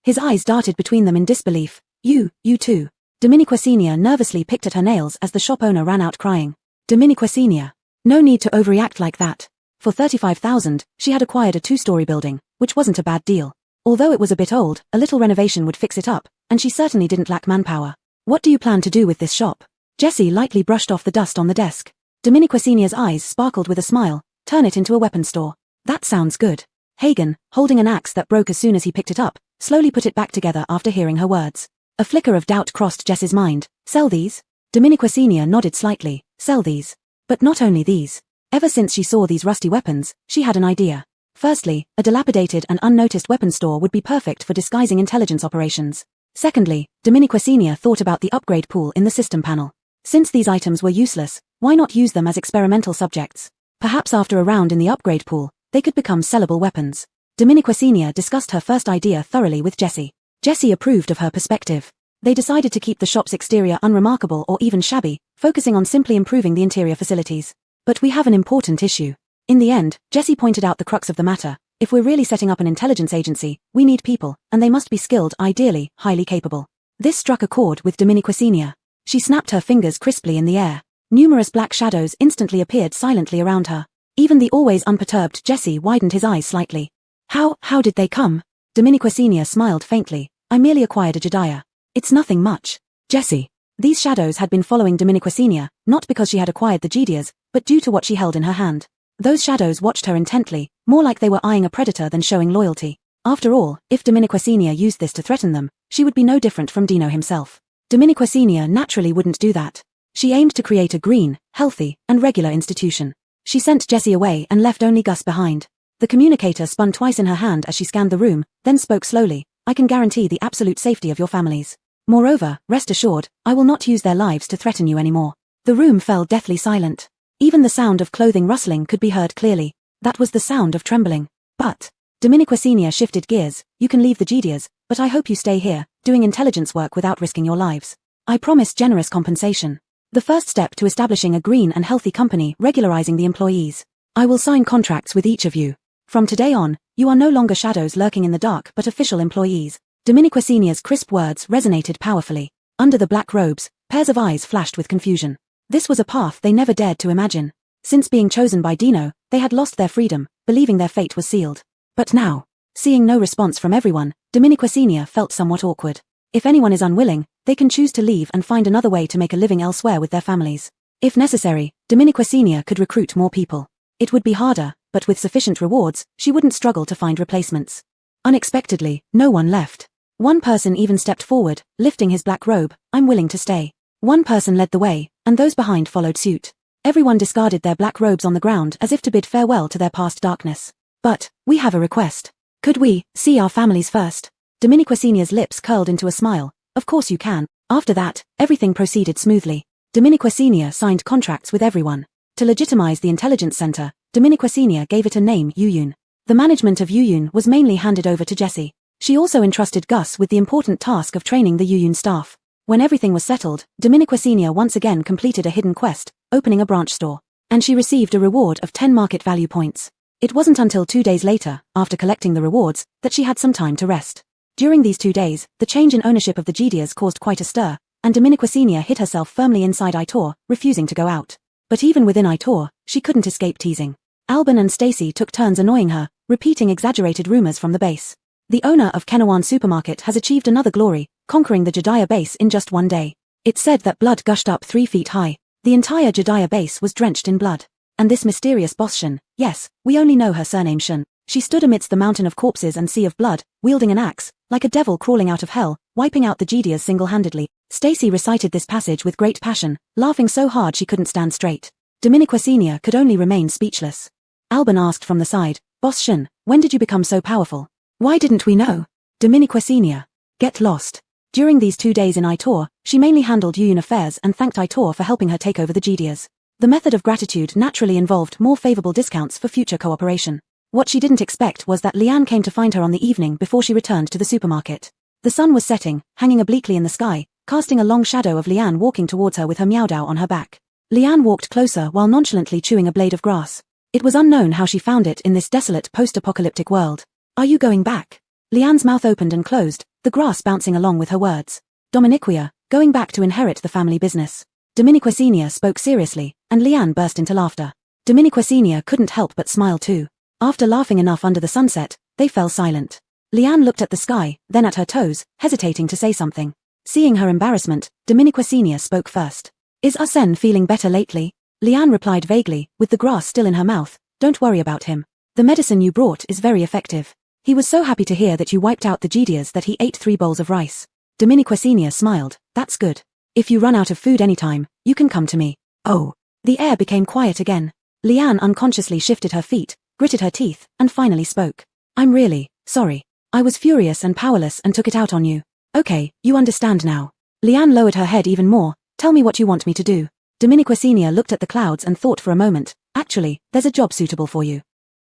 Speaker 1: His eyes darted between them in disbelief. You too. Dominiquesenia nervously picked at her nails as the shop owner ran out crying. Dominiquesenia. No need to overreact like that. For 35,000, she had acquired a 2-story building, which wasn't a bad deal. Although it was a bit old, a little renovation would fix it up, and she certainly didn't lack manpower. What do you plan to do with this shop? Jessie lightly brushed off the dust on the desk. Dominiquesenia's eyes sparkled with a smile. Turn it into a weapons store. That sounds good. Hagen, holding an axe that broke as soon as he picked it up, slowly put it back together after hearing her words. A flicker of doubt crossed Jessie's mind. Sell these? Dominiquesenia nodded slightly. Sell these. But not only these. Ever since she saw these rusty weapons, she had an idea. Firstly, a dilapidated and unnoticed weapons store would be perfect for disguising intelligence operations. Secondly, Dominiquesenia thought about the upgrade pool in the system panel. Since these items were useless, why not use them as experimental subjects? Perhaps after a round in the upgrade pool, they could become sellable weapons. Dominiquesenia discussed her first idea thoroughly with Jessie. Jessie approved of her perspective. They decided to keep the shop's exterior unremarkable or even shabby, focusing on simply improving the interior facilities. But we have an important issue. In the end, Jessie pointed out the crux of the matter. If we're really setting up an intelligence agency, we need people, and they must be skilled, ideally, highly capable. This struck a chord with Dominiquesenia. She snapped her fingers crisply in the air. Numerous black shadows instantly appeared silently around her. Even the always unperturbed Jessie widened his eyes slightly. How did they come? Dominiquesenia smiled faintly. I merely acquired a Jediah. It's nothing much. Jessie. These shadows had been following Dominiquesenia, not because she had acquired the Jediahs, but due to what she held in her hand. Those shadows watched her intently, more like they were eyeing a predator than showing loyalty. After all, if Dominiquesenia used this to threaten them, she would be no different from Dino himself. Dominiquesenia naturally wouldn't do that. She aimed to create a green, healthy, and regular institution. She sent Jessie away and left only Gus behind. The communicator spun twice in her hand as she scanned the room, then spoke slowly. I can guarantee the absolute safety of your families. Moreover, rest assured, I will not use their lives to threaten you anymore. The room fell deathly silent. Even the sound of clothing rustling could be heard clearly. That was the sound of trembling. But Dominiquesenia shifted gears. You can leave the Jediahs, but I hope you stay here, doing intelligence work without risking your lives. I promise generous compensation. The first step to establishing a green and healthy company, regularizing the employees. I will sign contracts with each of you. From today on, you are no longer shadows lurking in the dark but official employees. Dominiquesenia's crisp words resonated powerfully. Under the black robes, pairs of eyes flashed with confusion. This was a path they never dared to imagine. Since being chosen by Dino, they had lost their freedom, believing their fate was sealed. But now, seeing no response from everyone, Dominiquesenia felt somewhat awkward. If anyone is unwilling, they can choose to leave and find another way to make a living elsewhere with their families. If necessary, Dominiquesenia could recruit more people. It would be harder, but with sufficient rewards, she wouldn't struggle to find replacements. Unexpectedly, no one left. One person even stepped forward, lifting his black robe. I'm willing to stay. One person led the way, and those behind followed suit. Everyone discarded their black robes on the ground as if to bid farewell to their past darkness. But, we have a request. Could we see our families first? Dominiquesenia's lips curled into a smile. Of course you can. After that, everything proceeded smoothly. Dominiquesenia signed contracts with everyone. To legitimize the intelligence center, Dominiquesenia gave it a name, Yuyun. The management of Yuyun was mainly handed over to Jessie. She also entrusted Gus with the important task of training the Yuyun staff. When everything was settled, Dominiquesenia once again completed a hidden quest, opening a branch store. And she received a reward of 10 market value points. It wasn't until 2 days later, after collecting the rewards, that she had some time to rest. During these 2 days, the change in ownership of the Jediahs caused quite a stir, and Dominiquesenia hid herself firmly inside Itor, refusing to go out. But even within Itor, she couldn't escape teasing. Alban and Stacy took turns annoying her, repeating exaggerated rumors from the base. The owner of Kenawan Supermarket has achieved another glory, conquering the Jediah base in just 1 day. It said that blood gushed up 3 feet high. The entire Jediah base was drenched in blood. And this mysterious boss Shen, yes, we only know her surname Shen. She stood amidst the mountain of corpses and sea of blood, wielding an axe, like a devil crawling out of hell, wiping out the Jediahs single-handedly. Stacy recited this passage with great passion, laughing so hard she couldn't stand straight. Dominiquesenia could only remain speechless. Alban asked from the side, Boss Shen, when did you become so powerful? Why didn't we know? Dominiquesenia. Get lost. During these 2 days in Aitor, she mainly handled Yuyun affairs and thanked Aitor for helping her take over the Gidias. The method of gratitude naturally involved more favorable discounts for future cooperation. What she didn't expect was that Liane came to find her on the evening before she returned to the supermarket. The sun was setting, hanging obliquely in the sky, casting a long shadow of Liane walking towards her with her Meowdow on her back. Liane walked closer while nonchalantly chewing a blade of grass. It was unknown how she found it in this desolate post-apocalyptic world. Are you going back? Liane's mouth opened and closed, the grass bouncing along with her words. Dominiquia, going back to inherit the family business. Dominiquia spoke seriously, and Liane burst into laughter. Dominiquia couldn't help but smile too. After laughing enough under the sunset, they fell silent. Liane looked at the sky, then at her toes, hesitating to say something. Seeing her embarrassment, Dominiquia spoke first. Is Arsène feeling better lately? Liane replied vaguely, with the grass still in her mouth. Don't worry about him. The medicine you brought is very effective. He was so happy to hear that you wiped out the Gidias that he ate 3 bowls of rice. Dominiquia smiled. That's good. If you run out of food anytime, you can come to me. Oh. The air became quiet again. Liane unconsciously shifted her feet, gritted her teeth, and finally spoke. I'm really sorry. I was furious and powerless and took it out on you. Okay, you understand now. Liane lowered her head even more. Tell me what you want me to do. Dominiquia looked at the clouds and thought for a moment. Actually, there's a job suitable for you.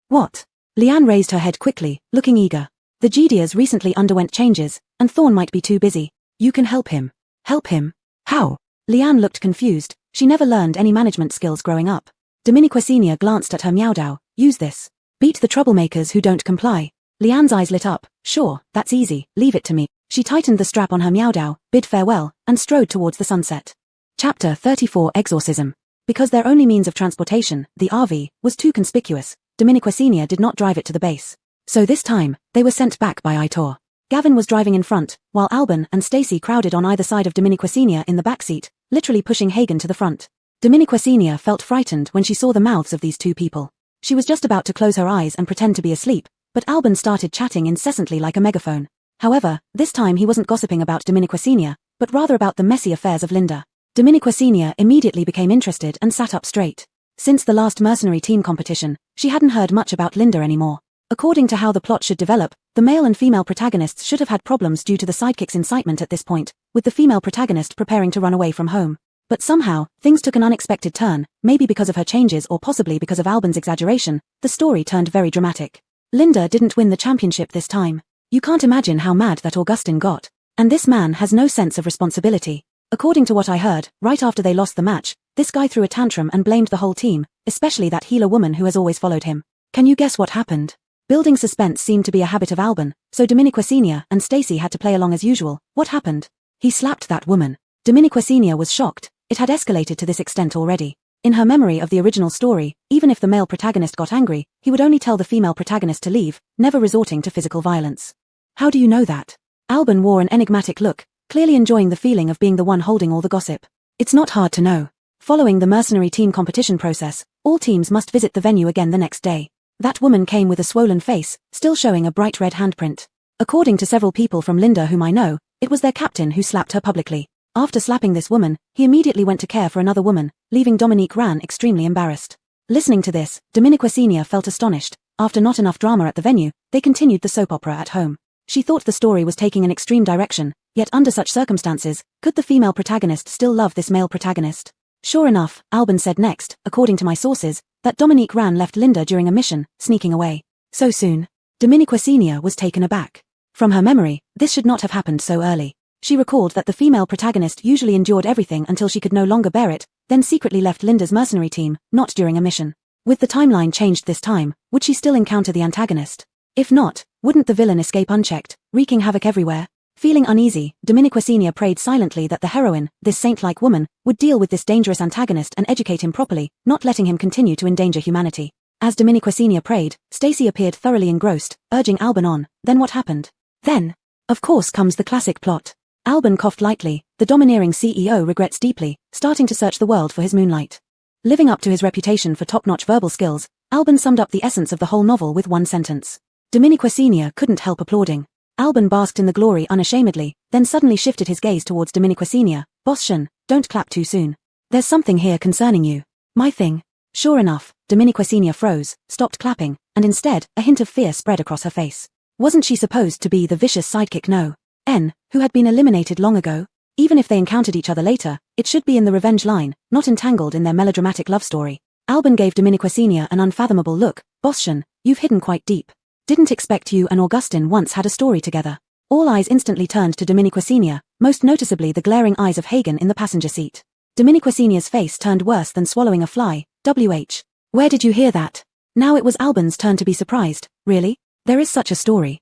Speaker 1: What? Liane raised her head quickly, looking eager. The Gidias recently underwent changes, and Thorn might be too busy. You can help him. Help him? How? Liane looked confused. She never learned any management skills growing up. Dominiquia glanced at her Meowdow. Use this. Beat the troublemakers who don't comply. Liane's eyes lit up. Sure, that's easy. Leave it to me. She tightened the strap on her Meowdow, bid farewell, and strode towards the sunset. Chapter 34 Exorcism. Because their only means of transportation, the RV, was too conspicuous, Dominiquia did not drive it to the base. So this time, they were sent back by Aitor. Gavin was driving in front, while Alban and Stacy crowded on either side of Dominiquia in the backseat, literally pushing Hagen to the front. Dominiquia felt frightened when she saw the mouths of these 2 people. She was just about to close her eyes and pretend to be asleep, but Alban started chatting incessantly like a megaphone. However, this time he wasn't gossiping about Dominiquia, but rather about the messy affairs of Linda. Dominiquia immediately became interested and sat up straight. Since the last mercenary team competition, she hadn't heard much about Linda anymore. According to how the plot should develop, the male and female protagonists should have had problems due to the sidekick's incitement at this point, with the female protagonist preparing to run away from home. But somehow, things took an unexpected turn, maybe because of her changes or possibly because of Alban's exaggeration. The story turned very dramatic. Linda didn't win the championship this time. You can't imagine how mad that Augustin got. And this man has no sense of responsibility. According to what I heard, right after they lost the match, this guy threw a tantrum and blamed the whole team, especially that healer woman who has always followed him. Can you guess what happened? Building suspense seemed to be a habit of Alban, so Dominiquia and Stacy had to play along as usual. What happened? He slapped that woman. Dominiquia was shocked. It had escalated to this extent already. In her memory of the original story, even if the male protagonist got angry, he would only tell the female protagonist to leave, never resorting to physical violence. How do you know that? Alban wore an enigmatic look, clearly enjoying the feeling of being the one holding all the gossip. It's not hard to know. Following the mercenary team competition process, all teams must visit the venue again the next day. That woman came with a swollen face, still showing a bright red handprint. According to several people from Linda whom I know, it was their captain who slapped her publicly. After slapping this woman, he immediately went to care for another woman, leaving Dominique Ran extremely embarrassed. Listening to this, Dominiquia felt astonished. After not enough drama at the venue, they continued the soap opera at home. She thought the story was taking an extreme direction, yet under such circumstances, could the female protagonist still love this male protagonist? Sure enough, Alban said next, according to my sources, that Dominique Ran left Linda during a mission, sneaking away. So soon. Dominiquia was taken aback. From her memory, this should not have happened so early. She recalled that the female protagonist usually endured everything until she could no longer bear it, then secretly left Linda's mercenary team, not during a mission. With the timeline changed this time, would she still encounter the antagonist? If not, wouldn't the villain escape unchecked, wreaking havoc everywhere? Feeling uneasy, Dominiquia prayed silently that the heroine, this saint-like woman, would deal with this dangerous antagonist and educate him properly, not letting him continue to endanger humanity. As Dominiquia prayed, Stacy appeared thoroughly engrossed, urging Alban on. Then what happened? Then, of course, comes the classic plot. Alban coughed lightly. The domineering CEO regrets deeply, starting to search the world for his moonlight. Living up to his reputation for top-notch verbal skills, Alban summed up the essence of the whole novel with one sentence. Dominiquia couldn't help applauding. Alban basked in the glory unashamedly, then suddenly shifted his gaze towards Dominiquia. Boss Shen, don't clap too soon. There's something here concerning you. My thing. Sure enough, Dominiquia froze, stopped clapping, and instead, a hint of fear spread across her face. Wasn't she supposed to be the vicious sidekick? No. N, who had been eliminated long ago. Even if they encountered each other later, it should be in the revenge line, not entangled in their melodramatic love story. Alban gave Dominique Senior an unfathomable look. Bosschen, you've hidden quite deep. Didn't expect you and Augustin once had a story together. All eyes instantly turned to Dominique Senior, most noticeably the glaring eyes of Hagen in the passenger seat. Dominique Senior's face turned worse than swallowing a fly. WH. Where did you hear that? Now it was Alban's turn to be surprised. Really? There is such a story.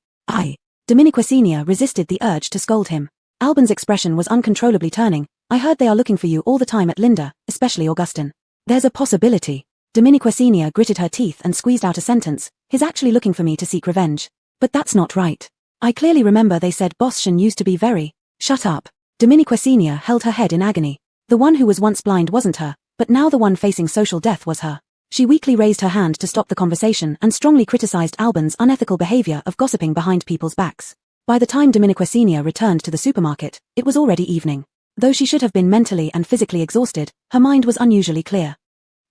Speaker 1: Dominique Senior resisted the urge to scold him. Alban's expression was uncontrollably turning. I heard they are looking for you all the time at Linda, especially Augustin. There's a possibility. Dominique Senior gritted her teeth and squeezed out a sentence. He's actually looking for me to seek revenge. But that's not right. I clearly remember they said Bosschen used to be very... Shut up. Dominique Senior held her head in agony. The one who was once blind wasn't her, but now the one facing social death was her. She weakly raised her hand to stop the conversation and strongly criticized Alban's unethical behavior of gossiping behind people's backs. By the time Dominique Senior returned to the supermarket, it was already evening. Though she should have been mentally and physically exhausted, her mind was unusually clear.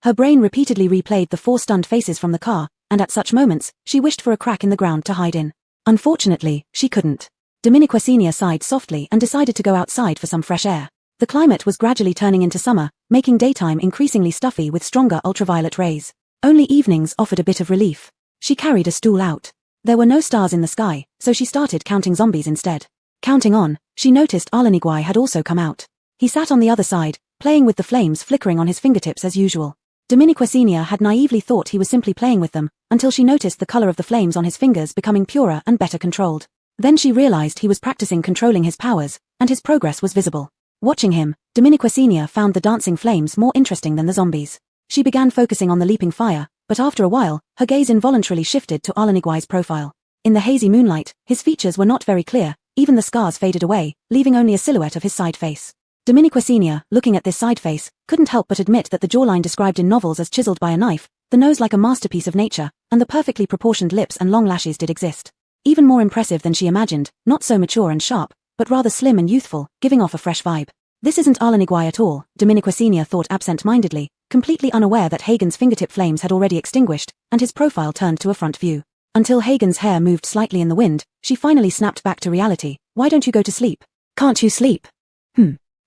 Speaker 1: Her brain repeatedly replayed the 4 stunned faces from the car, and at such moments, she wished for a crack in the ground to hide in. Unfortunately, she couldn't. Dominique Senior sighed softly and decided to go outside for some fresh air. The climate was gradually turning into summer, making daytime increasingly stuffy with stronger ultraviolet rays. Only evenings offered a bit of relief. She carried a stool out. There were no stars in the sky, so she started counting zombies instead. Counting on, she noticed Alaniguai had also come out. He sat on the other side, playing with the flames flickering on his fingertips as usual. Dominique Senior had naively thought he was simply playing with them, until she noticed the color of the flames on his fingers becoming purer and better controlled. Then she realized he was practicing controlling his powers, and his progress was visible. Watching him, Dominique Senior found the dancing flames more interesting than the zombies. She began focusing on the leaping fire, but after a while, her gaze involuntarily shifted to Alaniguai's profile. In the hazy moonlight, his features were not very clear, even the scars faded away, leaving only a silhouette of his side face. Dominique Senior, looking at this side face, couldn't help but admit that the jawline described in novels as chiseled by a knife, the nose like a masterpiece of nature, and the perfectly proportioned lips and long lashes did exist. Even more impressive than she imagined, not so mature and sharp, but rather slim and youthful, giving off a fresh vibe. This isn't Alaniguai at all, Dominique Senior thought absent-mindedly, completely unaware that Hagen's fingertip flames had already extinguished, and his profile turned to a front view. Until Hagen's hair moved slightly in the wind, she finally snapped back to reality. Why don't you go to sleep? Can't you sleep?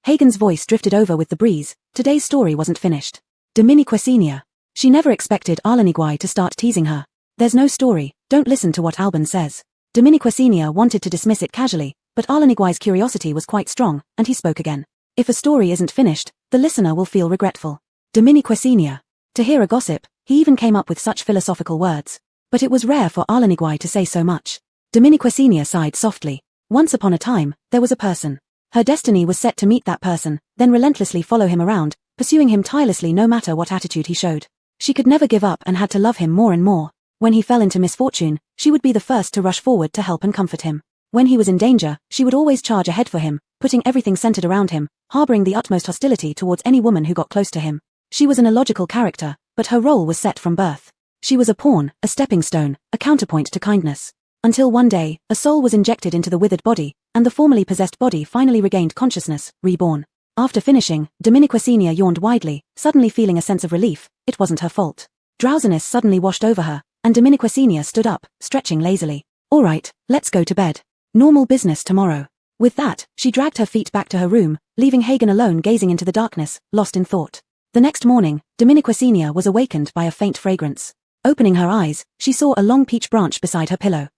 Speaker 1: Hagen's voice drifted over with the breeze. Today's story wasn't finished. Dominique Senior. She never expected Alaniguai to start teasing her. There's no story, don't listen to what Alban says. Dominique Senior wanted to dismiss it casually, but Alaniguai's curiosity was quite strong, and he spoke again. If a story isn't finished, the listener will feel regretful. Dominique Senior. To hear a gossip, he even came up with such philosophical words. But it was rare for Alaniguai to say so much. Dominique Senior sighed softly. Once upon a time, there was a person. Her destiny was set to meet that person, then relentlessly follow him around, pursuing him tirelessly no matter what attitude he showed. She could never give up and had to love him more and more. When he fell into misfortune, she would be the first to rush forward to help and comfort him. When he was in danger, she would always charge ahead for him, putting everything centered around him, harboring the utmost hostility towards any woman who got close to him. She was an illogical character, but her role was set from birth. She was a pawn, a stepping stone, a counterpoint to kindness. Until one day, a soul was injected into the withered body, and the formerly possessed body finally regained consciousness, reborn. After finishing, Dominique Senior yawned widely, suddenly feeling a sense of relief. It wasn't her fault. Drowsiness suddenly washed over her, and Dominique Senior stood up, stretching lazily. All right, let's go to bed. Normal business tomorrow. With that, she dragged her feet back to her room, leaving Hagen alone gazing into the darkness, lost in thought. The next morning, Dominique Senior was awakened by a faint fragrance. Opening her eyes, she saw a long peach branch beside her pillow.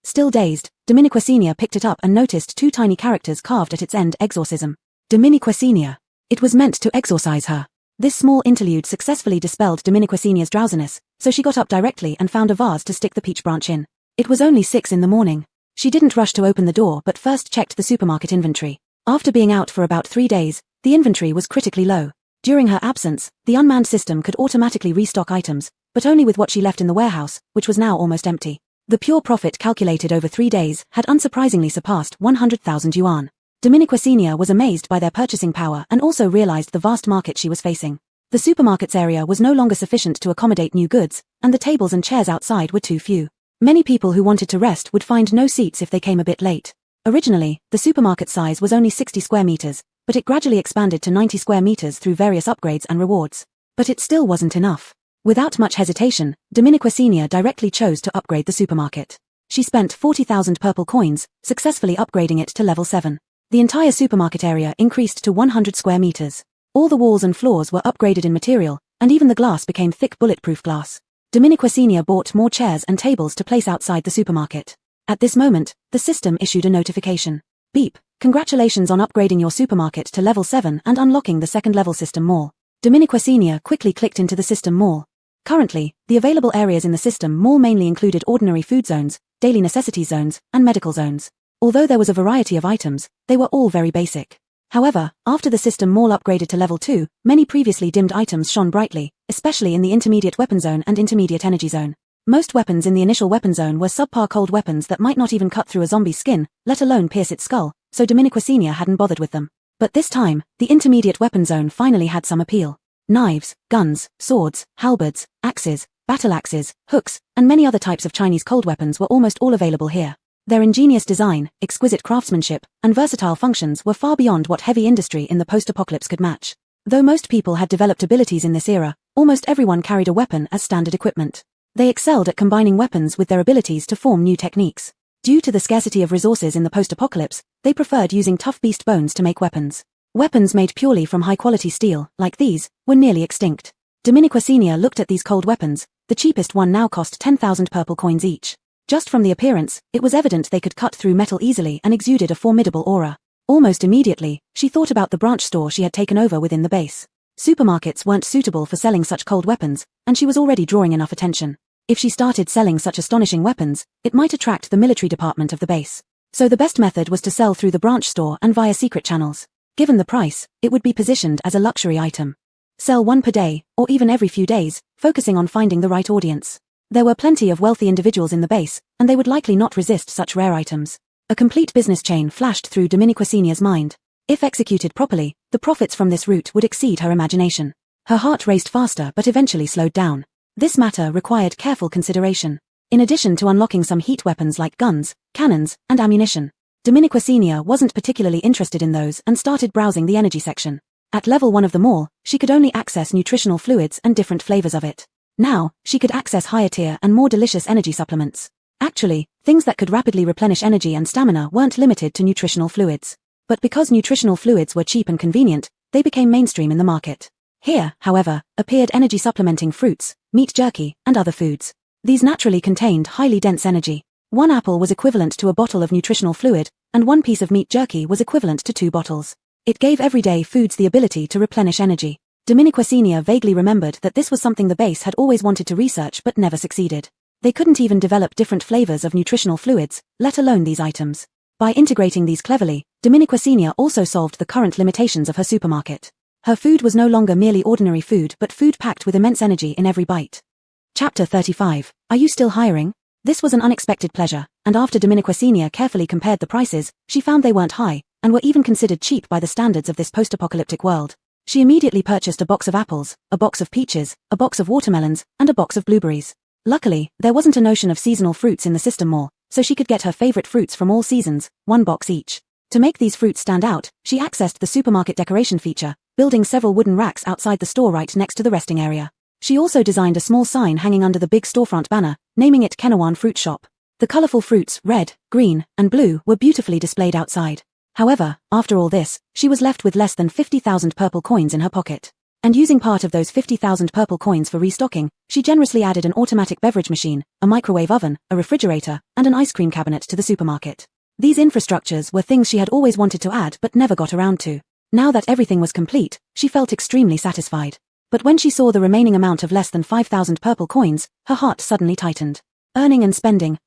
Speaker 1: Still dazed, Dominique Senior picked it up and noticed 2 tiny characters carved at its end. Exorcism. Dominique Senior. It was meant to exorcise her. This small interlude successfully dispelled Dominique Senior's drowsiness, so she got up directly and found a vase to stick the peach branch in. It was only 6 in the morning. She didn't rush to open the door but first checked the supermarket inventory. After being out for about 3 days, the inventory was critically low. During her absence, the unmanned system could automatically restock items, but only with what she left in the warehouse, which was now almost empty. The pure profit calculated over 3 days had unsurprisingly surpassed 100,000 yuan. Dominique Senior was amazed by their purchasing power and also realized the vast market she was facing. The supermarket's area was no longer sufficient to accommodate new goods, and the tables and chairs outside were too few. Many people who wanted to rest would find no seats if they came a bit late. Originally, the supermarket size was only 60 square meters, but it gradually expanded to 90 square meters through various upgrades and rewards. But it still wasn't enough. Without much hesitation, Dominique Senior directly chose to upgrade the supermarket. She spent 40,000 purple coins, successfully upgrading it to level 7. The entire supermarket area increased to 100 square meters. All the walls and floors were upgraded in material, and even the glass became thick bulletproof glass. Dominiquasenia bought more chairs and tables to place outside the supermarket. At this moment, the system issued a notification. Beep, congratulations on upgrading your supermarket to level 7 and unlocking the second level system mall. Dominiquasenia quickly clicked into the system mall. Currently, the available areas in the system mall mainly included ordinary food zones, daily necessities zones, and medical zones. Although there was a variety of items, they were all very basic. However, after the system mall upgraded to level 2, many previously dimmed items shone brightly, especially in the intermediate weapon zone and intermediate energy zone. Most weapons in the initial weapon zone were subpar cold weapons that might not even cut through a zombie's skin, let alone pierce its skull, so Dominiquasenia hadn't bothered with them. But this time, the intermediate weapon zone finally had some appeal. Knives, guns, swords, halberds, axes, battle axes, hooks, and many other types of Chinese cold weapons were almost all available here. Their ingenious design, exquisite craftsmanship, and versatile functions were far beyond what heavy industry in the post-apocalypse could match. Though most people had developed abilities in this era, almost everyone carried a weapon as standard equipment. They excelled at combining weapons with their abilities to form new techniques. Due to the scarcity of resources in the post-apocalypse, they preferred using tough beast bones to make weapons. Weapons made purely from high-quality steel, like these, were nearly extinct. Dominiquasenia looked at these cold weapons. The cheapest one now cost 10,000 purple coins each. Just from the appearance, it was evident they could cut through metal easily and exuded a formidable aura. Almost immediately, she thought about the branch store she had taken over within the base. Supermarkets weren't suitable for selling such cold weapons, and she was already drawing enough attention. If she started selling such astonishing weapons, it might attract the military department of the base. So the best method was to sell through the branch store and via secret channels. Given the price, it would be positioned as a luxury item. Sell one per day, or even every few days, focusing on finding the right audience. There were plenty of wealthy individuals in the base, and they would likely not resist such rare items. A complete business chain flashed through Dominiquasenia's mind. If executed properly, the profits from this route would exceed her imagination. Her heart raced faster but eventually slowed down. This matter required careful consideration. In addition to unlocking some heat weapons like guns, cannons, and ammunition, Dominiquasenia wasn't particularly interested in those and started browsing the energy section. At level 1 of the mall, she could only access nutritional fluids and different flavors of it. Now, she could access higher tier and more delicious energy supplements. Actually, things that could rapidly replenish energy and stamina weren't limited to nutritional fluids. But because nutritional fluids were cheap and convenient, they became mainstream in the market. Here, however, appeared energy supplementing fruits, meat jerky, and other foods. These naturally contained highly dense energy. One apple was equivalent to a bottle of nutritional fluid, and one piece of meat jerky was equivalent to 2 bottles. It gave everyday foods the ability to replenish energy. Dominiquasenia vaguely remembered that this was something the base had always wanted to research but never succeeded. They couldn't even develop different flavors of nutritional fluids, let alone these items. By integrating these cleverly, Dominiquasenia also solved the current limitations of her supermarket. Her food was no longer merely ordinary food but food packed with immense energy in every bite. Chapter 35. Are you still hiring? This was an unexpected pleasure, and after Dominiquasenia carefully compared the prices, she found they weren't high, and were even considered cheap by the standards of this post-apocalyptic world. She immediately purchased a box of apples, a box of peaches, a box of watermelons, and a box of blueberries. Luckily, there wasn't a notion of seasonal fruits in the system mall, so she could get her favorite fruits from all seasons, 1 box each. To make these fruits stand out, she accessed the supermarket decoration feature, building several wooden racks outside the store right next to the resting area. She also designed a small sign hanging under the big storefront banner, naming it Kenawan Fruit Shop. The colorful fruits, red, green, and blue, were beautifully displayed outside. However, after all this, she was left with less than 50,000 purple coins in her pocket. And using part of those 50,000 purple coins for restocking, she generously added an automatic beverage machine, a microwave oven, a refrigerator, and an ice cream cabinet to the supermarket. These infrastructures were things she had always wanted to add but never got around to. Now that everything was complete, she felt extremely satisfied. But when she saw the remaining amount of less than 5,000 purple coins, her heart suddenly tightened. Earning and spending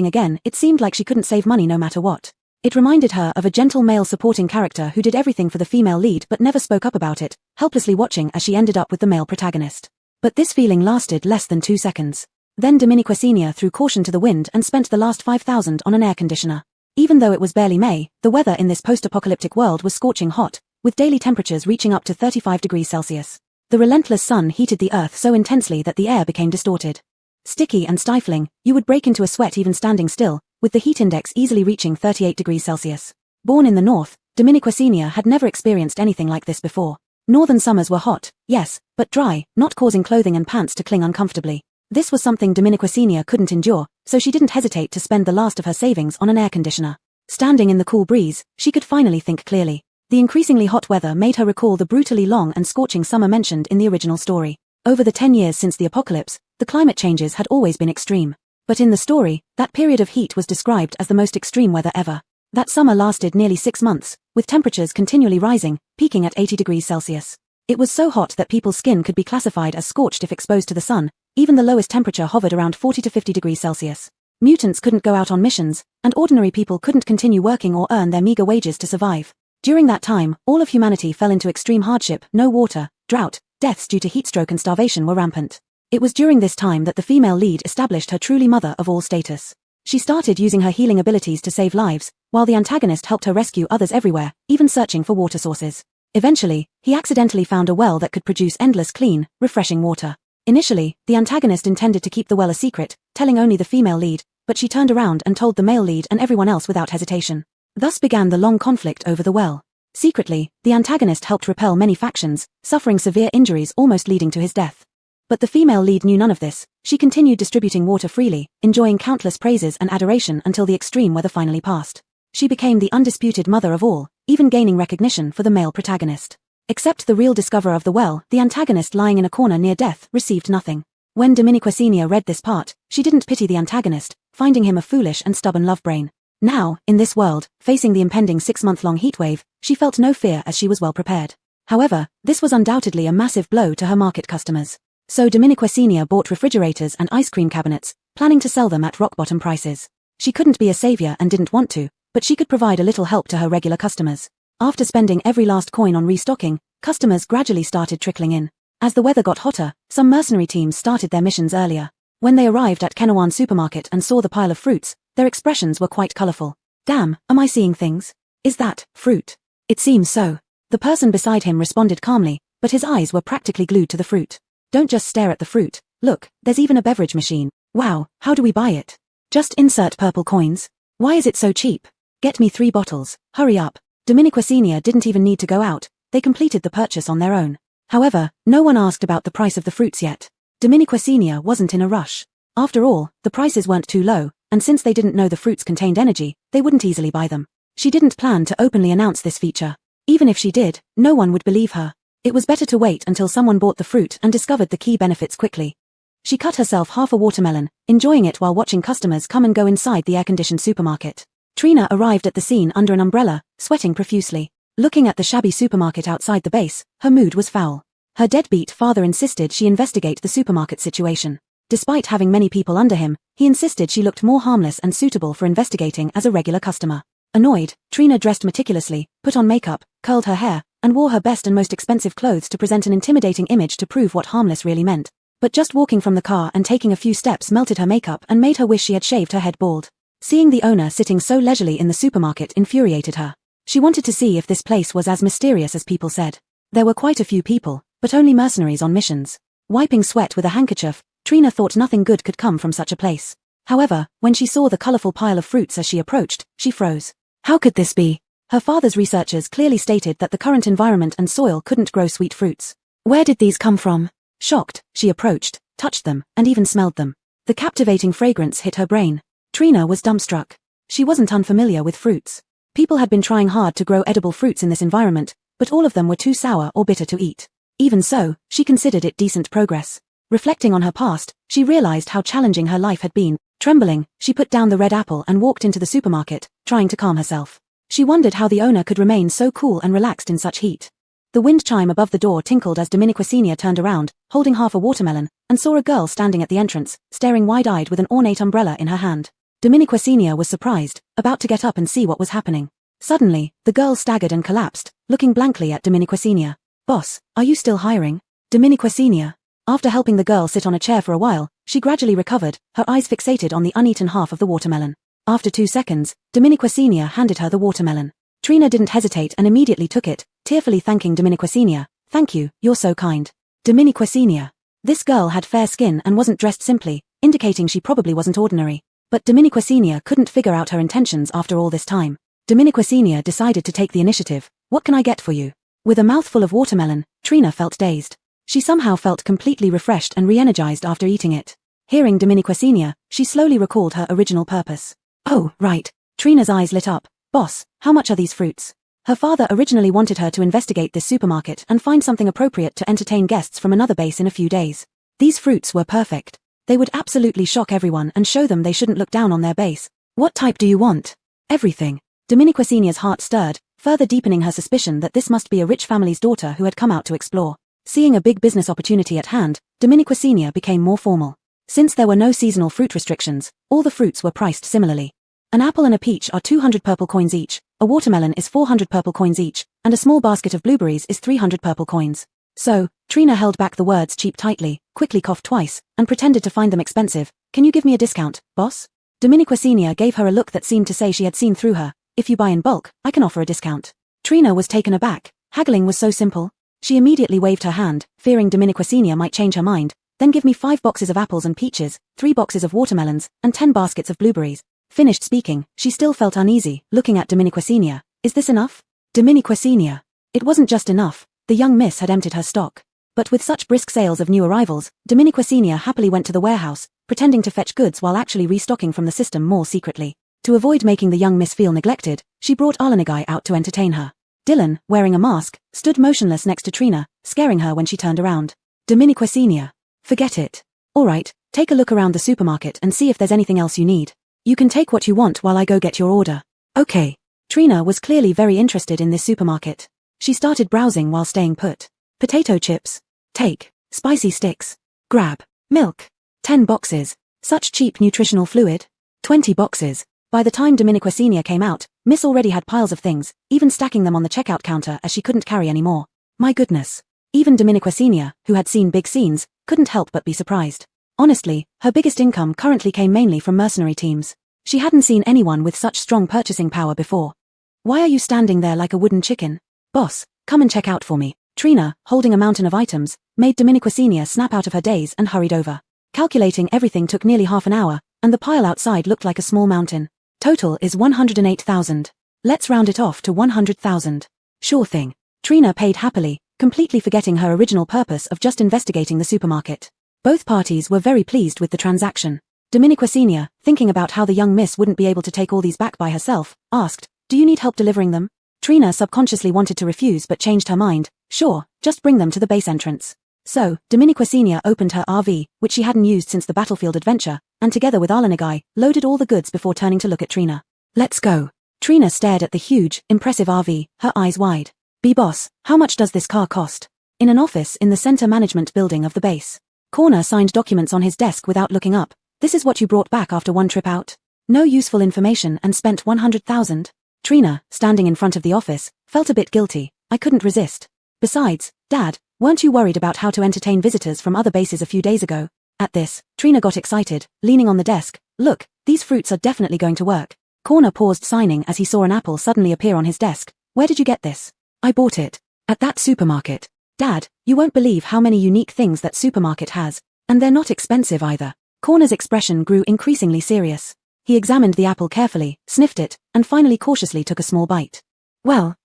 Speaker 1: again, it seemed like she couldn't save money no matter what. It reminded her of a gentle male supporting character who did everything for the female lead but never spoke up about it, helplessly watching as she ended up with the male protagonist. But this feeling lasted less than 2 seconds. Then Dominiquasenia threw caution to the wind and spent the last 5,000 on an air conditioner. Even though it was barely May, the weather in this post-apocalyptic world was scorching hot, with daily temperatures reaching up to 35 degrees Celsius. The relentless sun heated the earth so intensely that the air became distorted. Sticky and stifling, you would break into a sweat even standing still, with the heat index easily reaching 38 degrees Celsius. Born in the north, Dominiquasenia had never experienced anything like this before. Northern summers were hot, yes, but dry, not causing clothing and pants to cling uncomfortably. This was something Dominiquacinia couldn't endure, so she didn't hesitate to spend the last of her savings on an air conditioner. Standing in the cool breeze, she could finally think clearly. The increasingly hot weather made her recall the brutally long and scorching summer mentioned in the original story. Over the 10 years since the apocalypse, the climate changes had always been extreme. But in the story, that period of heat was described as the most extreme weather ever. That summer lasted nearly 6 months, with temperatures continually rising, peaking at 80 degrees Celsius. It was so hot that people's skin could be classified as scorched if exposed to the sun. Even the lowest temperature hovered around 40 to 50 degrees Celsius. Mutants couldn't go out on missions, and ordinary people couldn't continue working or earn their meager wages to survive. During that time, all of humanity fell into extreme hardship. No water, drought, deaths due to heatstroke and starvation were rampant. It was during this time that the female lead established her truly mother of all status. She started using her healing abilities to save lives, while the antagonist helped her rescue others everywhere, even searching for water sources. Eventually, he accidentally found a well that could produce endless clean, refreshing water. Initially, the antagonist intended to keep the well a secret, telling only the female lead, but she turned around and told the male lead and everyone else without hesitation. Thus began the long conflict over the well. Secretly, the antagonist helped repel many factions, suffering severe injuries almost leading to his death. But the female lead knew none of this. She continued distributing water freely, enjoying countless praises and adoration until the extreme weather finally passed. She became the undisputed mother of all, even gaining recognition for the male protagonist. Except the real discoverer of the well, the antagonist lying in a corner near death, received nothing. When Dominiquacinia read this part, she didn't pity the antagonist, finding him a foolish and stubborn love brain. Now, in this world, facing the impending 6-month-long heatwave, she felt no fear as she was well prepared. However, this was undoubtedly a massive blow to her market customers. So Dominiquacinia bought refrigerators and ice cream cabinets, planning to sell them at rock-bottom prices. She couldn't be a savior and didn't want to, but she could provide a little help to her regular customers. After spending every last coin on restocking, customers gradually started trickling in. As the weather got hotter, some mercenary teams started their missions earlier. When they arrived at Kenawan supermarket and saw the pile of fruits, their expressions were quite colorful. Damn, am I seeing things? Is that fruit? It seems so. The person beside him responded calmly, but his eyes were practically glued to the fruit. Don't just stare at the fruit. Look, there's even a beverage machine. Wow, how do we buy it? Just insert purple coins. Why is it so cheap? Get me 3 bottles, hurry up. Dominiquacinia didn't even need to go out, they completed the purchase on their own. However, no one asked about the price of the fruits yet. Dominiquacinia wasn't in a rush. After all, the prices weren't too low, and since they didn't know the fruits contained energy, they wouldn't easily buy them. She didn't plan to openly announce this feature. Even if she did, no one would believe her. It was better to wait until someone bought the fruit and discovered the key benefits quickly. She cut herself half a watermelon, enjoying it while watching customers come and go inside the air-conditioned supermarket. Trina arrived at the scene under an umbrella, sweating profusely. Looking at the shabby supermarket outside the base, her mood was foul. Her deadbeat father insisted she investigate the supermarket situation. Despite having many people under him, he insisted she looked more harmless and suitable for investigating as a regular customer. Annoyed, Trina dressed meticulously, put on makeup, curled her hair, and wore her best and most expensive clothes to present an intimidating image to prove what harmless really meant. But just walking from the car and taking a few steps melted her makeup and made her wish she had shaved her head bald. Seeing the owner sitting so leisurely in the supermarket infuriated her. She wanted to see if this place was as mysterious as people said. There were quite a few people, but only mercenaries on missions. Wiping sweat with a handkerchief, Trina thought nothing good could come from such a place. However, when she saw the colorful pile of fruits as she approached, she froze. How could this be? Her father's researchers clearly stated that the current environment and soil couldn't grow sweet fruits. Where did these come from? Shocked, she approached, touched them, and even smelled them. The captivating fragrance hit her brain. Trina was dumbstruck. She wasn't unfamiliar with fruits. People had been trying hard to grow edible fruits in this environment, but all of them were too sour or bitter to eat. Even so, she considered it decent progress. Reflecting on her past, she realized how challenging her life had been. Trembling, she put down the red apple and walked into the supermarket, trying to calm herself. She wondered how the owner could remain so cool and relaxed in such heat. The wind chime above the door tinkled as Dominiquacinia turned around, holding half a watermelon, and saw a girl standing at the entrance, staring wide-eyed with an ornate umbrella in her hand. Dominiquacinia was surprised, about to get up and see what was happening. Suddenly, the girl staggered and collapsed, looking blankly at Dominiquacinia. Boss, are you still hiring? Dominiquacinia. After helping the girl sit on a chair for a while, she gradually recovered, her eyes fixated on the uneaten half of the watermelon. After 2 seconds, Dominiquacinia handed her the watermelon. Trina didn't hesitate and immediately took it, tearfully thanking Dominiquacinia. Thank you, you're so kind. Dominiquacinia. This girl had fair skin and wasn't dressed simply, indicating she probably wasn't ordinary. But Dominiquacinia couldn't figure out her intentions after all this time. Dominiquacinia decided to take the initiative. What can I get for you? With a mouthful of watermelon, Trina felt dazed. She somehow felt completely refreshed and re-energized after eating it. Hearing Dominiquesenia, she slowly recalled her original purpose. Oh, right. Trina's eyes lit up. Boss, how much are these fruits? Her father originally wanted her to investigate this supermarket and find something appropriate to entertain guests from another base in a few days. These fruits were perfect. They would absolutely shock everyone and show them they shouldn't look down on their base. What type do you want? Everything. Dominiquesenia's heart stirred, further deepening her suspicion that this must be a rich family's daughter who had come out to explore. Seeing a big business opportunity at hand, Dominiquesenia became more formal. Since there were no seasonal fruit restrictions, all the fruits were priced similarly. An apple and a peach are 200 purple coins each, a watermelon is 400 purple coins each, and a small basket of blueberries is 300 purple coins. So, Trina held back the words cheap tightly, quickly coughed twice, and pretended to find them expensive. Can you give me a discount, boss? Dominiquesenia gave her a look that seemed to say she had seen through her. If you buy in bulk, I can offer a discount. Trina was taken aback. Haggling was so simple. She immediately waved her hand, fearing Dominiquesenia might change her mind. Then give me 5 boxes of apples and peaches, 3 boxes of watermelons, and 10 baskets of blueberries. Finished speaking, she still felt uneasy, looking at Dominiquesenia. Is this enough? Dominiquesenia. It wasn't just enough. The young miss had emptied her stock. But with such brisk sales of new arrivals, Dominiquesenia happily went to the warehouse, pretending to fetch goods while actually restocking from the system more secretly. To avoid making the young miss feel neglected, she brought Alanagai out to entertain her. Dylan, wearing a mask, stood motionless next to Trina, scaring her when she turned around. Dominiquesenia. Forget it. Alright, take a look around the supermarket and see if there's anything else you need. You can take what you want while I go get your order. Okay. Trina was clearly very interested in this supermarket. She started browsing while staying put. Potato chips. Take. Spicy sticks. Grab. Milk. 10 boxes. Such cheap nutritional fluid. 20 boxes. By the time Dominiquesenia came out, Miss already had piles of things, even stacking them on the checkout counter as she couldn't carry any more. My goodness. Even Dominiquesenia, who had seen big scenes, couldn't help but be surprised. Honestly, her biggest income currently came mainly from mercenary teams. She hadn't seen anyone with such strong purchasing power before. Why are you standing there like a wooden chicken? Boss, come and check out for me. Trina, holding a mountain of items, made Dominiquesenia snap out of her daze and hurried over. Calculating everything took nearly half an hour, and the pile outside looked like a small mountain. Total is 108,000. Let's round it off to 100,000. Sure thing. Trina paid happily, completely forgetting her original purpose of just investigating the supermarket. Both parties were very pleased with the transaction. Dominiquesenia, thinking about how the young miss wouldn't be able to take all these back by herself, asked, do you need help delivering them? Trina subconsciously wanted to refuse but changed her mind. Sure, just bring them to the base entrance. So, Dominiquesenia opened her RV, which she hadn't used since the battlefield adventure, and together with Alanagai, loaded all the goods before turning to look at Trina. Let's go. Trina stared at the huge, impressive RV, her eyes wide. B-boss, how much does this car cost? In an office in the center management building of the base. Corner signed documents on his desk without looking up. This is what you brought back after one trip out? No useful information and spent 100,000? Trina, standing in front of the office, felt a bit guilty. I couldn't resist. Besides, Dad, weren't you worried about how to entertain visitors from other bases a few days ago? At this, Trina got excited, leaning on the desk. Look, these fruits are definitely going to work. Corner paused signing as he saw an apple suddenly appear on his desk. Where did you get this? I bought it. At that supermarket. Dad, you won't believe how many unique things that supermarket has. And they're not expensive either. Corner's expression grew increasingly serious. He examined the apple carefully, sniffed it, and finally cautiously took a small bite. Well,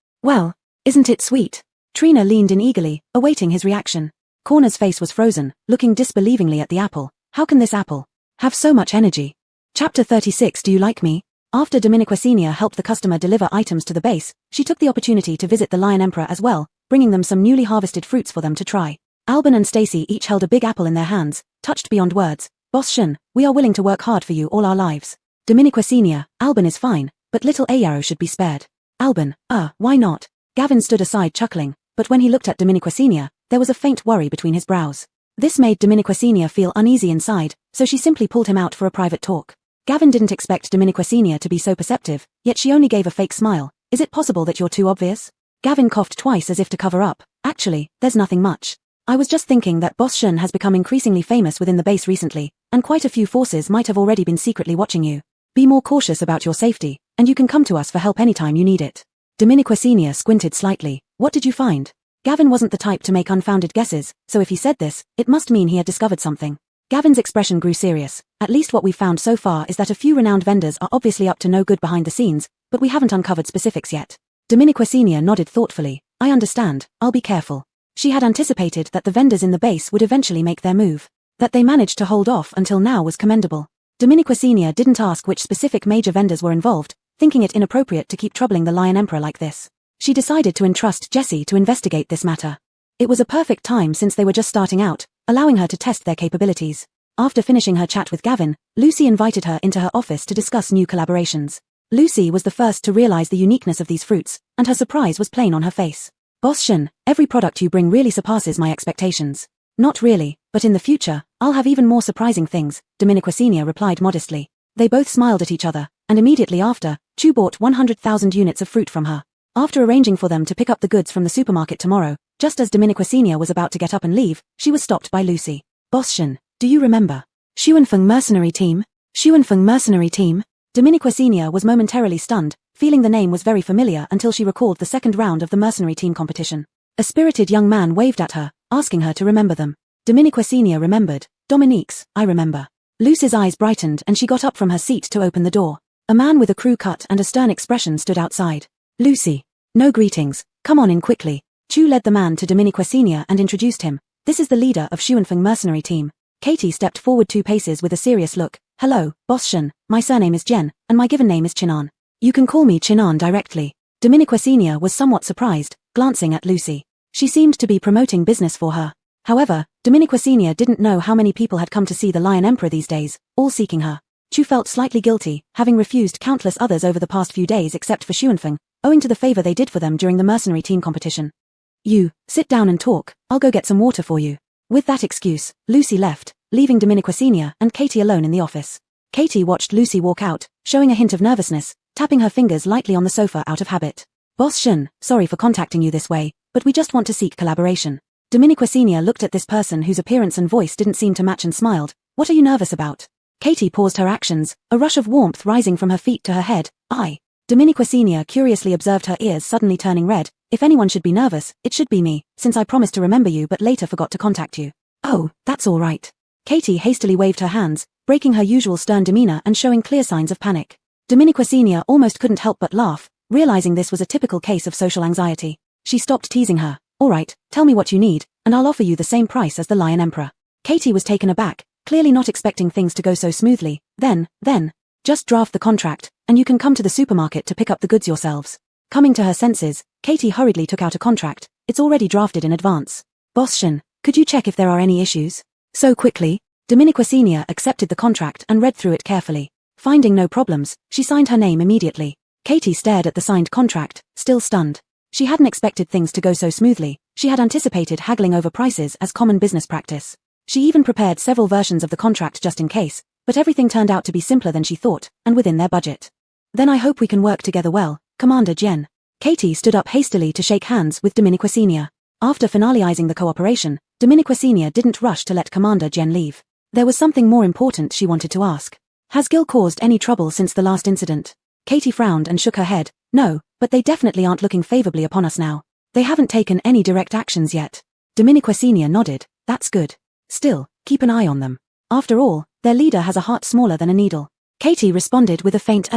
Speaker 1: isn't it sweet? Trina leaned in eagerly, awaiting his reaction. Corner's face was frozen, looking disbelievingly at the apple. How can this apple have so much energy? Chapter 36. Do you like me? After Dominiquesenia helped the customer deliver items to the base, she took the opportunity to visit the Lion Emperor as well, bringing them some newly harvested fruits for them to try. Alban and Stacy each held a big apple in their hands, touched beyond words. Boss Shun, we are willing to work hard for you all our lives. Dominiquesenia, Alban is fine, but little Ayaro should be spared. Alban, why not? Gavin stood aside chuckling, but when he looked at Dominiquesenia, there was a faint worry between his brows. This made Dominiquesenia feel uneasy inside, so she simply pulled him out for a private talk. Gavin didn't expect Dominiquesenia to be so perceptive, yet she only gave a fake smile. Is it possible that you're too obvious? Gavin coughed twice as if to cover up. Actually, there's nothing much. I was just thinking that Boss Shun has become increasingly famous within the base recently, and quite a few forces might have already been secretly watching you. Be more cautious about your safety, and you can come to us for help anytime you need it. Dominiquesenia squinted slightly. What did you find? Gavin wasn't the type to make unfounded guesses, so if he said this, it must mean he had discovered something. Gavin's expression grew serious. At least what we've found so far is that a few renowned vendors are obviously up to no good behind the scenes, but we haven't uncovered specifics yet. Dominiquesenia nodded thoughtfully. I understand, I'll be careful. She had anticipated that the vendors in the base would eventually make their move. That they managed to hold off until now was commendable. Dominiquasenia didn't ask which specific major vendors were involved, thinking it inappropriate to keep troubling the Lion Emperor like this. She decided to entrust Jessie to investigate this matter. It was a perfect time since they were just starting out, allowing her to test their capabilities. After finishing her chat with Gavin, Lucy invited her into her office to discuss new collaborations. Lucy was the first to realize the uniqueness of these fruits, and her surprise was plain on her face. Boss Shen, every product you bring really surpasses my expectations. Not really, but in the future, I'll have even more surprising things, Dominiquasenia replied modestly. They both smiled at each other, and immediately after, Chu bought 100,000 units of fruit from her. After arranging for them to pick up the goods from the supermarket tomorrow, just as Dominiquasenia was about to get up and leave, she was stopped by Lucy. Boss Shen, do you remember? Xuanfeng mercenary team? Xuanfeng mercenary team? Dominiquasenia was momentarily stunned, feeling the name was very familiar until she recalled the second round of the mercenary team competition. A spirited young man waved at her, asking her to remember them. Dominiquasenia remembered. Dominique's, I remember. Lucy's eyes brightened and she got up from her seat to open the door. A man with a crew cut and a stern expression stood outside. Lucy. No greetings, come on in quickly. Chu led the man to Dominiquasenia and introduced him. This is the leader of Xuanfeng mercenary team. Katie stepped forward 2 paces with a serious look. Hello, Boss Shen, my surname is Jen, and my given name is Chinan. You can call me Chinan directly. Dominiquasenia was somewhat surprised, glancing at Lucy. She seemed to be promoting business for her. However, Dominiquasenia didn't know how many people had come to see the Lion Emperor these days, all seeking her. Chu felt slightly guilty, having refused countless others over the past few days except for Xuanfeng, owing to the favor they did for them during the mercenary team competition. You, sit down and talk, I'll go get some water for you. With that excuse, Lucy left, leaving Dominiquasenia and Katie alone in the office. Katie watched Lucy walk out, showing a hint of nervousness, tapping her fingers lightly on the sofa out of habit. Boss Shen, sorry for contacting you this way, but we just want to seek collaboration. Dominiquasenia looked at this person whose appearance and voice didn't seem to match and smiled. What are you nervous about? Katie paused her actions, a rush of warmth rising from her feet to her head. Dominiquasenia curiously observed her ears suddenly turning red. If anyone should be nervous, it should be me, since I promised to remember you but later forgot to contact you. Oh, that's all right. Katie hastily waved her hands, breaking her usual stern demeanor and showing clear signs of panic. Dominiquasenia almost couldn't help but laugh, realizing this was a typical case of social anxiety. She stopped teasing her. All right, tell me what you need, and I'll offer you the same price as the Lion Emperor. Katie was taken aback, clearly not expecting things to go so smoothly. Then, just draft the contract, and you can come to the supermarket to pick up the goods yourselves. Coming to her senses, Katie hurriedly took out a contract. It's already drafted in advance. Boss Shen, could you check if there are any issues? So quickly? Dominiquasenia accepted the contract and read through it carefully. Finding no problems, she signed her name immediately. Katie stared at the signed contract, still stunned. She hadn't expected things to go so smoothly. She had anticipated haggling over prices as common business practice. She even prepared several versions of the contract just in case, but everything turned out to be simpler than she thought, and within their budget. Then I hope we can work together well, Commander Jen. Katie stood up hastily to shake hands with Dominiquasenia. After finalizing the cooperation, Dominiquasenia didn't rush to let Commander Jen leave. There was something more important she wanted to ask. Has Gil caused any trouble since the last incident? Katie frowned and shook her head. No, but they definitely aren't looking favorably upon us now. They haven't taken any direct actions yet. Dominiquasenia nodded. That's good. Still, keep an eye on them. After all, their leader has a heart smaller than a needle. Katie responded with a faint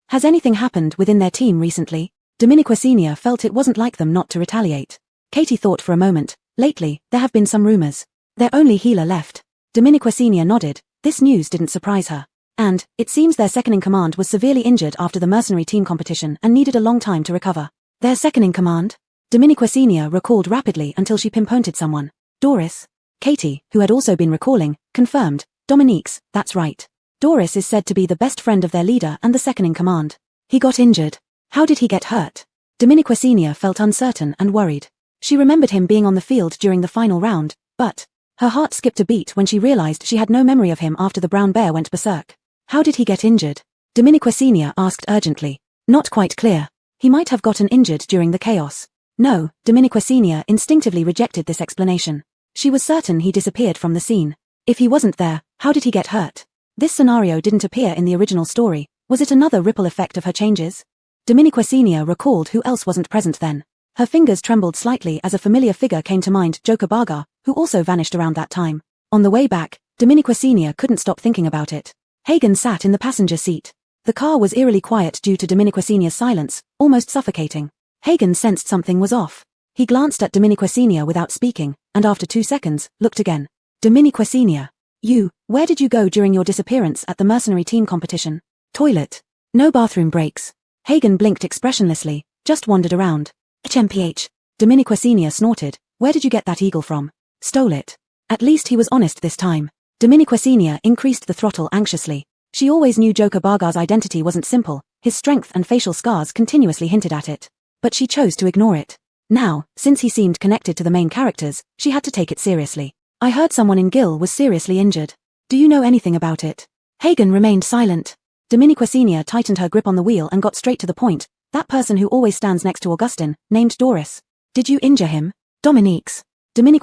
Speaker 1: Has anything happened within their team recently? Dominiquasenia felt it wasn't like them not to retaliate. Katie thought for a moment. Lately, there have been some rumors. Their only healer left. Dominiquasenia nodded. This news didn't surprise her. And, it seems their second-in-command was severely injured after the mercenary team competition and needed a long time to recover. Their second-in-command? Dominiquasenia recalled rapidly until she pinpointed someone. Doris? Katie, who had also been recalling, confirmed. Dominique's, that's right. Doris is said to be the best friend of their leader and the second-in-command. He got injured. How did he get hurt? Dominiquasenia felt uncertain and worried. She remembered him being on the field during the final round, but her heart skipped a beat when she realized she had no memory of him after the brown bear went berserk. How did he get injured? Dominiquasenia asked urgently. Not quite clear. He might have gotten injured during the chaos. No, Dominiquasenia instinctively rejected this explanation. She was certain he disappeared from the scene. If he wasn't there, how did he get hurt? This scenario didn't appear in the original story. Was it another ripple effect of her changes? Dominiquasenia recalled who else wasn't present then. Her fingers trembled slightly as a familiar figure came to mind, Joker Baga, who also vanished around that time. On the way back, Dominiquasenia couldn't stop thinking about it. Hagen sat in the passenger seat. The car was eerily quiet due to Dominiquasenia's silence, almost suffocating. Hagen sensed something was off. He glanced at Dominiquasenia without speaking, and after 2 seconds, looked again. Dominiquasenia. Where did you go during your disappearance at the mercenary team competition? Toilet. No bathroom breaks. Hagen blinked expressionlessly, just wandered around. HMPH. Dominique Senior snorted. Where did you get that eagle from? Stole it. At least he was honest this time. Dominique Senior increased the throttle anxiously. She always knew Joker Bargar's identity wasn't simple, his strength and facial scars continuously hinted at it. But she chose to ignore it. Now, since he seemed connected to the main characters, she had to take it seriously. I heard someone in Gil was seriously injured. Do you know anything about it? Hagen remained silent. Dominique Senior tightened her grip on the wheel and got straight to the point. That person who always stands next to Augustin, named Doris. Did you injure him? Dominique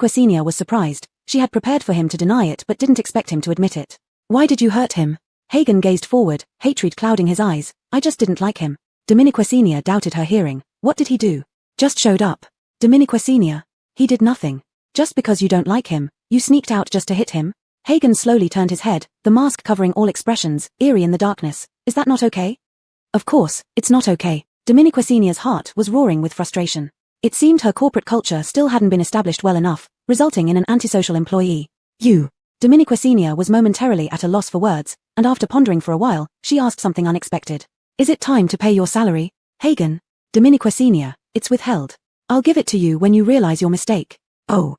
Speaker 1: Senior was surprised. She had prepared for him to deny it but didn't expect him to admit it. Why did you hurt him? Hagen gazed forward, hatred clouding his eyes. I just didn't like him. Dominique Senior doubted her hearing. What did he do? Just showed up. Dominique Senior. He did nothing. Just because you don't like him, you sneaked out just to hit him? Hagen slowly turned his head, the mask covering all expressions, eerie in the darkness. Is that not okay? Of course, it's not okay. Dominique Senior's heart was roaring with frustration. It seemed her corporate culture still hadn't been established well enough, resulting in an antisocial employee. Dominique Senior was momentarily at a loss for words, and after pondering for a while, she asked something unexpected. Is it time to pay your salary? Hagen. Dominique Senior, it's withheld. I'll give it to you when you realize your mistake. Oh,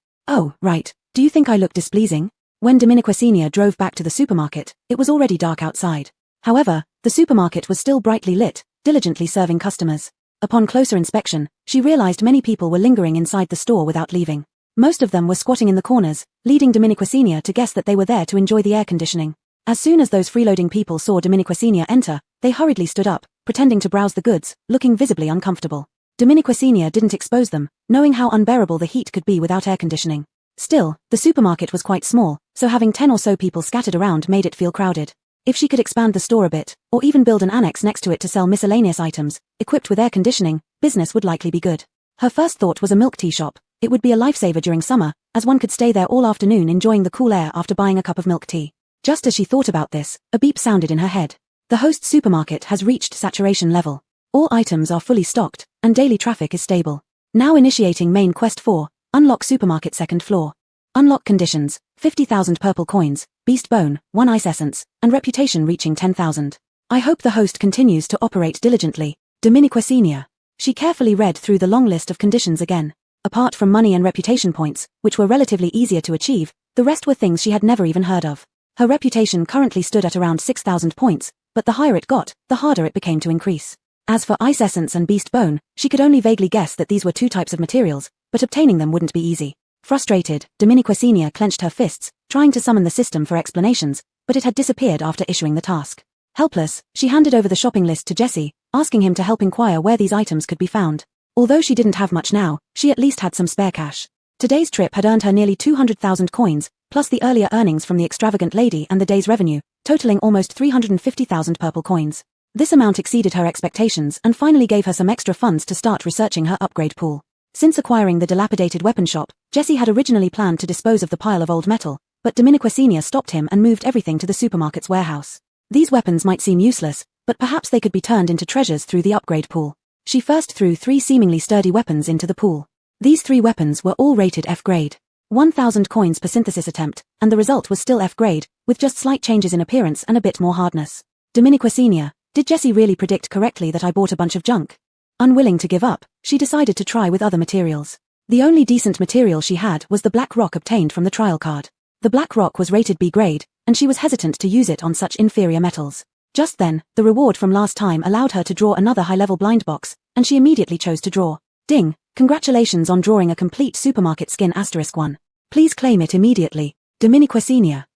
Speaker 1: right. Do you think I look displeasing? When Dominique Senior drove back to the supermarket, it was already dark outside. However, the supermarket was still brightly lit, diligently serving customers. Upon closer inspection, she realized many people were lingering inside the store without leaving. Most of them were squatting in the corners, leading Dominique Senior to guess that they were there to enjoy the air conditioning. As soon as those freeloading people saw Dominique Senior enter, they hurriedly stood up, pretending to browse the goods, looking visibly uncomfortable. Dominique Senior didn't expose them, knowing how unbearable the heat could be without air conditioning. Still, the supermarket was quite small, so having 10 or so people scattered around made it feel crowded. If she could expand the store a bit, or even build an annex next to it to sell miscellaneous items, equipped with air conditioning, business would likely be good. Her first thought was a milk tea shop. It would be a lifesaver during summer, as one could stay there all afternoon enjoying the cool air after buying a cup of milk tea. Just as she thought about this, a beep sounded in her head. The host's supermarket has reached saturation level. All items are fully stocked, and daily traffic is stable. Now initiating main quest 4, unlock supermarket second floor. Unlock conditions, 50,000 purple coins, beast bone, 1 ice essence, and reputation reaching 10,000. I hope the host continues to operate diligently. Dominique Senior. She carefully read through the long list of conditions again. Apart from money and reputation points, which were relatively easier to achieve, the rest were things she had never even heard of. Her reputation currently stood at around 6,000 points, but the higher it got, the harder it became to increase. As for ice essence and beast bone, she could only vaguely guess that these were 2 types of materials, but obtaining them wouldn't be easy. Frustrated, Dominique Senior clenched her fists, trying to summon the system for explanations, but it had disappeared after issuing the task. Helpless, she handed over the shopping list to Jesse, asking him to help inquire where these items could be found. Although she didn't have much now, she at least had some spare cash. Today's trip had earned her nearly 200,000 coins, plus the earlier earnings from the extravagant lady and the day's revenue, totaling almost 350,000 purple coins. This amount exceeded her expectations and finally gave her some extra funds to start researching her upgrade pool. Since acquiring the dilapidated weapon shop, Jesse had originally planned to dispose of the pile of old metal, but Dominique Senior stopped him and moved everything to the supermarket's warehouse. These weapons might seem useless, but perhaps they could be turned into treasures through the upgrade pool. She first threw 3 seemingly sturdy weapons into the pool. These 3 weapons were all rated F grade. 1,000 coins per synthesis attempt, and the result was still F grade, with just slight changes in appearance and a bit more hardness. Dominique Senior, did Jesse really predict correctly that I bought a bunch of junk? Unwilling to give up, she decided to try with other materials. The only decent material she had was the black rock obtained from the trial card. The black rock was rated B grade, and she was hesitant to use it on such inferior metals. Just then, the reward from last time allowed her to draw another high-level blind box, and she immediately chose to draw. Ding! Congratulations on drawing a complete supermarket skin *1. Please claim it immediately. Dominique Senior.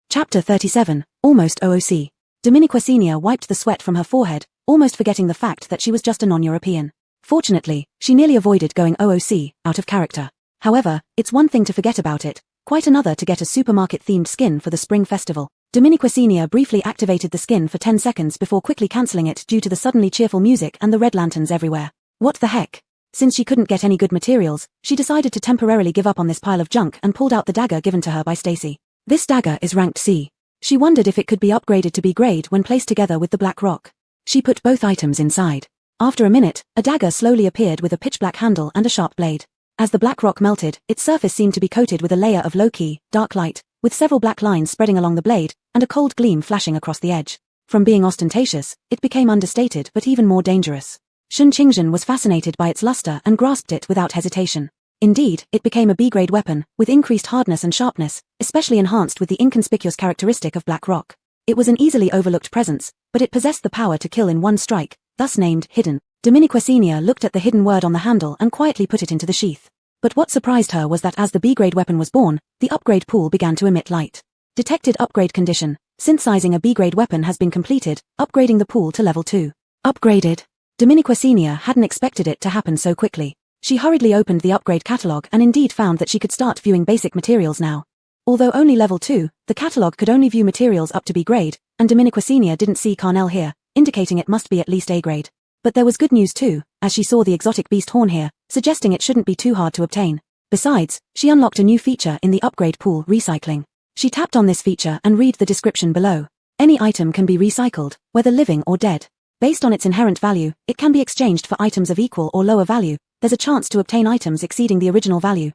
Speaker 1: Chapter 37, Almost OOC. Dominique Senior wiped the sweat from her forehead, almost forgetting the fact that she was just a non-European. Fortunately, she nearly avoided going OOC, out of character. However, it's one thing to forget about it, quite another to get a supermarket-themed skin for the spring festival. Dominique Senior briefly activated the skin for 10 seconds before quickly cancelling it due to the suddenly cheerful music and the red lanterns everywhere. What the heck? Since she couldn't get any good materials, she decided to temporarily give up on this pile of junk and pulled out the dagger given to her by Stacy. This dagger is ranked C. She wondered if it could be upgraded to B grade when placed together with the black rock. She put both items inside. After a minute, a dagger slowly appeared with a pitch-black handle and a sharp blade. As the black rock melted, its surface seemed to be coated with a layer of low-key, dark light, with several black lines spreading along the blade, and a cold gleam flashing across the edge. From being ostentatious, it became understated but even more dangerous. Shun Qingzhen was fascinated by its luster and grasped it without hesitation. Indeed, it became a B-grade weapon, with increased hardness and sharpness, especially enhanced with the inconspicuous characteristic of black rock. It was an easily overlooked presence, but it possessed the power to kill in one strike, thus named hidden. Dominiquesenia looked at the hidden word on the handle and quietly put it into the sheath. But what surprised her was that as the B-grade weapon was born, the upgrade pool began to emit light. Detected upgrade condition. Synthesizing a B-grade weapon has been completed, upgrading the pool to level 2. Upgraded. Dominiquesenia hadn't expected it to happen so quickly. She hurriedly opened the upgrade catalog and indeed found that she could start viewing basic materials now. Although only level 2, the catalog could only view materials up to B grade, and Dominiquesenia didn't see Carnage here, indicating it must be at least A grade. But there was good news too, as she saw the exotic beast horn here, suggesting it shouldn't be too hard to obtain. Besides, she unlocked a new feature in the upgrade pool, recycling. She tapped on this feature and read the description below. Any item can be recycled, whether living or dead. Based on its inherent value, it can be exchanged for items of equal or lower value. There's a chance to obtain items exceeding the original value.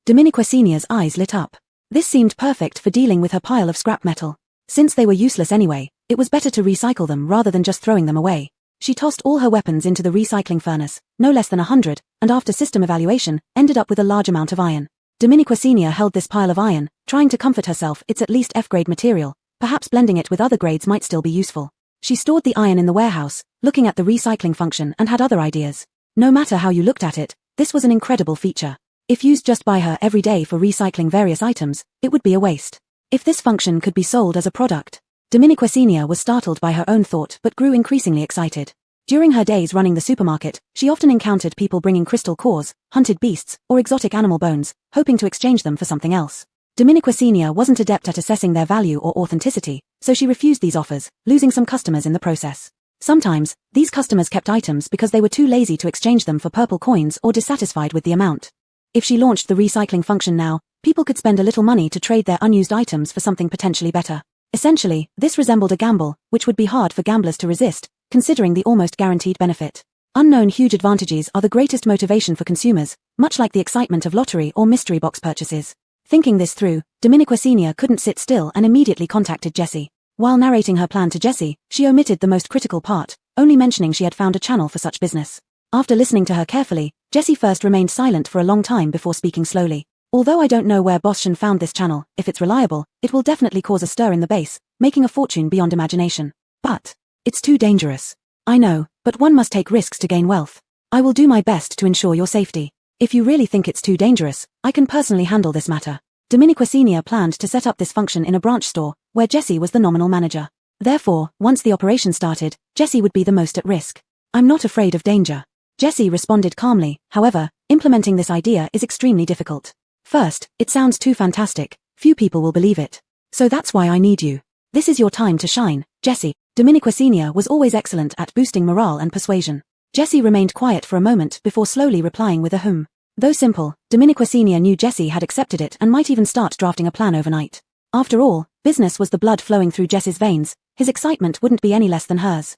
Speaker 1: Dominiquesenia's eyes lit up. This seemed perfect for dealing with her pile of scrap metal. Since they were useless anyway, it was better to recycle them rather than just throwing them away. She tossed all her weapons into the recycling furnace, no less than 100, and after system evaluation, ended up with a large amount of iron. Dominiquesenia held this pile of iron, trying to comfort herself it's at least F-grade material, perhaps blending it with other grades might still be useful. She stored the iron in the warehouse, looking at the recycling function and had other ideas. No matter how you looked at it, this was an incredible feature. If used just by her every day for recycling various items, it would be a waste. If this function could be sold as a product. Dominiquesenia was startled by her own thought but grew increasingly excited. During her days running the supermarket, she often encountered people bringing crystal cores, hunted beasts, or exotic animal bones, hoping to exchange them for something else. Dominiquesenia wasn't adept at assessing their value or authenticity, so she refused these offers, losing some customers in the process. Sometimes, these customers kept items because they were too lazy to exchange them for purple coins or dissatisfied with the amount. If she launched the recycling function now, people could spend a little money to trade their unused items for something potentially better. Essentially, this resembled a gamble, which would be hard for gamblers to resist, considering the almost guaranteed benefit. Unknown huge advantages are the greatest motivation for consumers, much like the excitement of lottery or mystery box purchases. Thinking this through, Dominiquesenia couldn't sit still and immediately contacted Jessie. While narrating her plan to Jessie, she omitted the most critical part, only mentioning she had found a channel for such business. After listening to her carefully, Jessie first remained silent for a long time before speaking slowly. Although I don't know where Boss Shen found this channel, if it's reliable, it will definitely cause a stir in the base, making a fortune beyond imagination. But it's too dangerous. I know, but one must take risks to gain wealth. I will do my best to ensure your safety. If you really think it's too dangerous, I can personally handle this matter. Dominiquesenia planned to set up this function in a branch store, where Jessie was the nominal manager. Therefore, once the operation started, Jessie would be the most at risk. I'm not afraid of danger. Jessie responded calmly. However, implementing this idea is extremely difficult. First, it sounds too fantastic. Few people will believe it. So that's why I need you. This is your time to shine, Jessie. Dominiquesenia was always excellent at boosting morale and persuasion. Jessie remained quiet for a moment before slowly replying with a hum. Though simple, Dominiquesenia knew Jessie had accepted it and might even start drafting a plan overnight. After all, business was the blood flowing through Jessie's veins. His excitement wouldn't be any less than hers.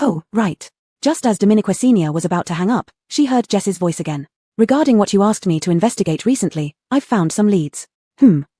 Speaker 1: Oh, right. Just as Dominiquesenia was about to hang up, she heard Jessie's voice again. Regarding what you asked me to investigate recently, I've found some leads.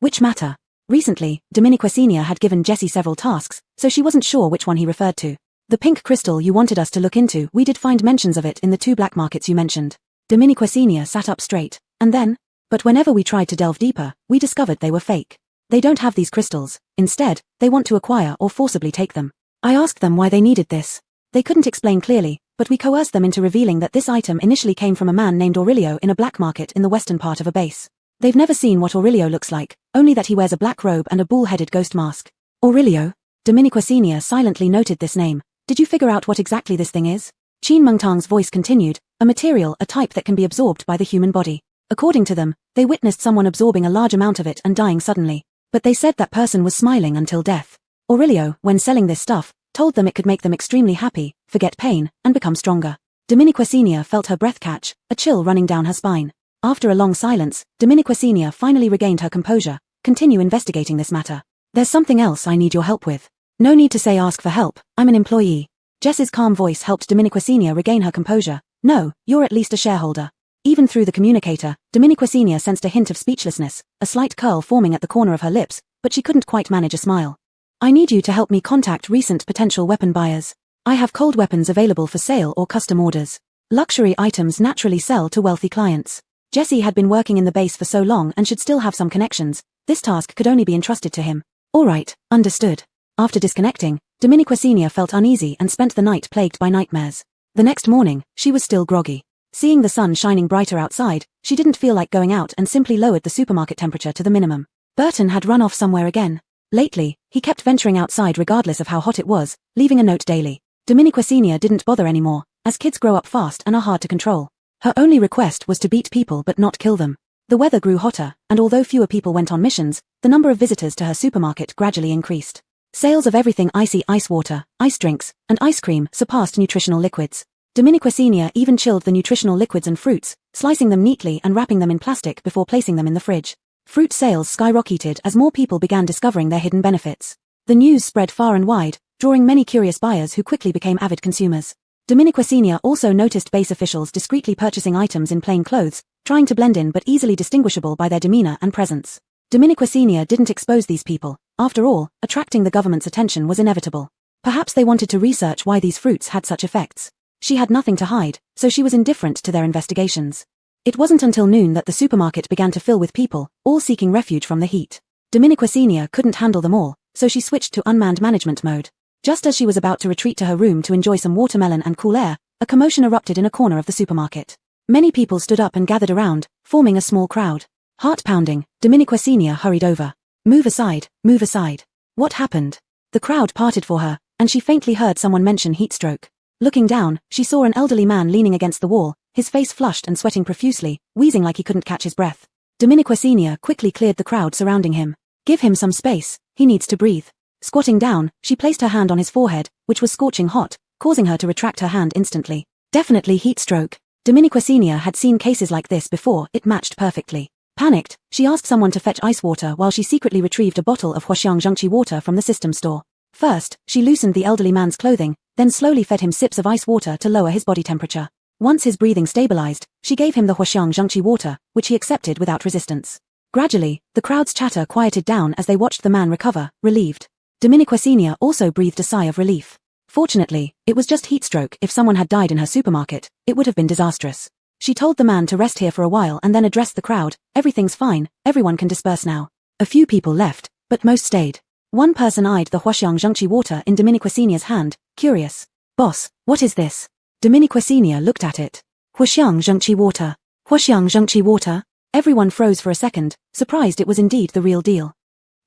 Speaker 1: Which matter? Recently, Dominiquesenia had given Jessie several tasks, so she wasn't sure which one he referred to. The pink crystal you wanted us to look into, we did find mentions of it in the 2 black markets you mentioned. Dominiquesenia sat up straight, and then? But whenever we tried to delve deeper, we discovered they were fake. They don't have these crystals. Instead, they want to acquire or forcibly take them. I asked them why they needed this. They couldn't explain clearly, but we coerced them into revealing that this item initially came from a man named Aurelio in a black market in the western part of a base. They've never seen what Aurelio looks like, only that he wears a black robe and a bull-headed ghost mask. Aurelio? Dominiquesenia silently noted this name. Did you figure out what exactly this thing is? Qin Mengtang's voice continued, a material, a type that can be absorbed by the human body. According to them, they witnessed someone absorbing a large amount of it and dying suddenly. But they said that person was smiling until death. Aurelio, when selling this stuff, told them it could make them extremely happy, forget pain, and become stronger. Dominiquesenia felt her breath catch, a chill running down her spine. After a long silence, Dominiquesenia finally regained her composure. Continue investigating this matter. There's something else I need your help with. No need to say ask for help, I'm an employee. Jess's calm voice helped Dominiquesenia regain her composure. No, you're at least a shareholder. Even through the communicator, Dominiquesenia sensed a hint of speechlessness, a slight curl forming at the corner of her lips, but she couldn't quite manage a smile. I need you to help me contact recent potential weapon buyers. I have cold weapons available for sale or custom orders. Luxury items naturally sell to wealthy clients. Jesse had been working in the base for so long and should still have some connections. This task could only be entrusted to him. All right, understood. After disconnecting, Dominiquesenia felt uneasy and spent the night plagued by nightmares. The next morning, she was still groggy. Seeing the sun shining brighter outside, she didn't feel like going out and simply lowered the supermarket temperature to the minimum. Burton had run off somewhere again. Lately, he kept venturing outside regardless of how hot it was, leaving a note daily. Dominiquesenia didn't bother anymore, as kids grow up fast and are hard to control. Her only request was to beat people but not kill them. The weather grew hotter, and although fewer people went on missions, the number of visitors to her supermarket gradually increased. Sales of everything icy ice water, ice drinks, and ice cream surpassed nutritional liquids. Dominiquesenia even chilled the nutritional liquids and fruits, slicing them neatly and wrapping them in plastic before placing them in the fridge. Fruit sales skyrocketed as more people began discovering their hidden benefits. The news spread far and wide, drawing many curious buyers who quickly became avid consumers. Dominiquesenia also noticed base officials discreetly purchasing items in plain clothes, trying to blend in but easily distinguishable by their demeanor and presence. Dominiquesenia didn't expose these people. After all, attracting the government's attention was inevitable. Perhaps they wanted to research why these fruits had such effects. She had nothing to hide, so she was indifferent to their investigations. It wasn't until noon that the supermarket began to fill with people, all seeking refuge from the heat. Dominiquesenia couldn't handle them all, so she switched to unmanned management mode. Just as she was about to retreat to her room to enjoy some watermelon and cool air, a commotion erupted in a corner of the supermarket. Many people stood up and gathered around, forming a small crowd. Heart-pounding, Dominiquesenia hurried over. Move aside, move aside. What happened? The crowd parted for her, and she faintly heard someone mention heatstroke. Looking down, she saw an elderly man leaning against the wall, his face flushed and sweating profusely, wheezing like he couldn't catch his breath. Dominiquesenia quickly cleared the crowd surrounding him. Give him some space, he needs to breathe. Squatting down, she placed her hand on his forehead, which was scorching hot, causing her to retract her hand instantly. Definitely heatstroke. Dominiquesenia had seen cases like this before, it matched perfectly. Panicked, she asked someone to fetch ice water while she secretly retrieved a bottle of Huaxiang water from the system store. First, she loosened the elderly man's clothing, then slowly fed him sips of ice water to lower his body temperature. Once his breathing stabilized, she gave him the Huaxiang water, which he accepted without resistance. Gradually, the crowd's chatter quieted down as they watched the man recover, relieved. Dominiquesenia also breathed a sigh of relief. Fortunately, it was just heatstroke. If someone had died in her supermarket, it would have been disastrous. She told the man to rest here for a while and then addressed the crowd. Everything's fine, everyone can disperse now. A few people left, but most stayed. One person eyed the Huaxiang water in Dominiquesenia's hand, curious. Boss, what is this? Dominiquesenia looked at it. Huaxiang water. Huaxiang water? Everyone froze for a second, surprised it was indeed the real deal.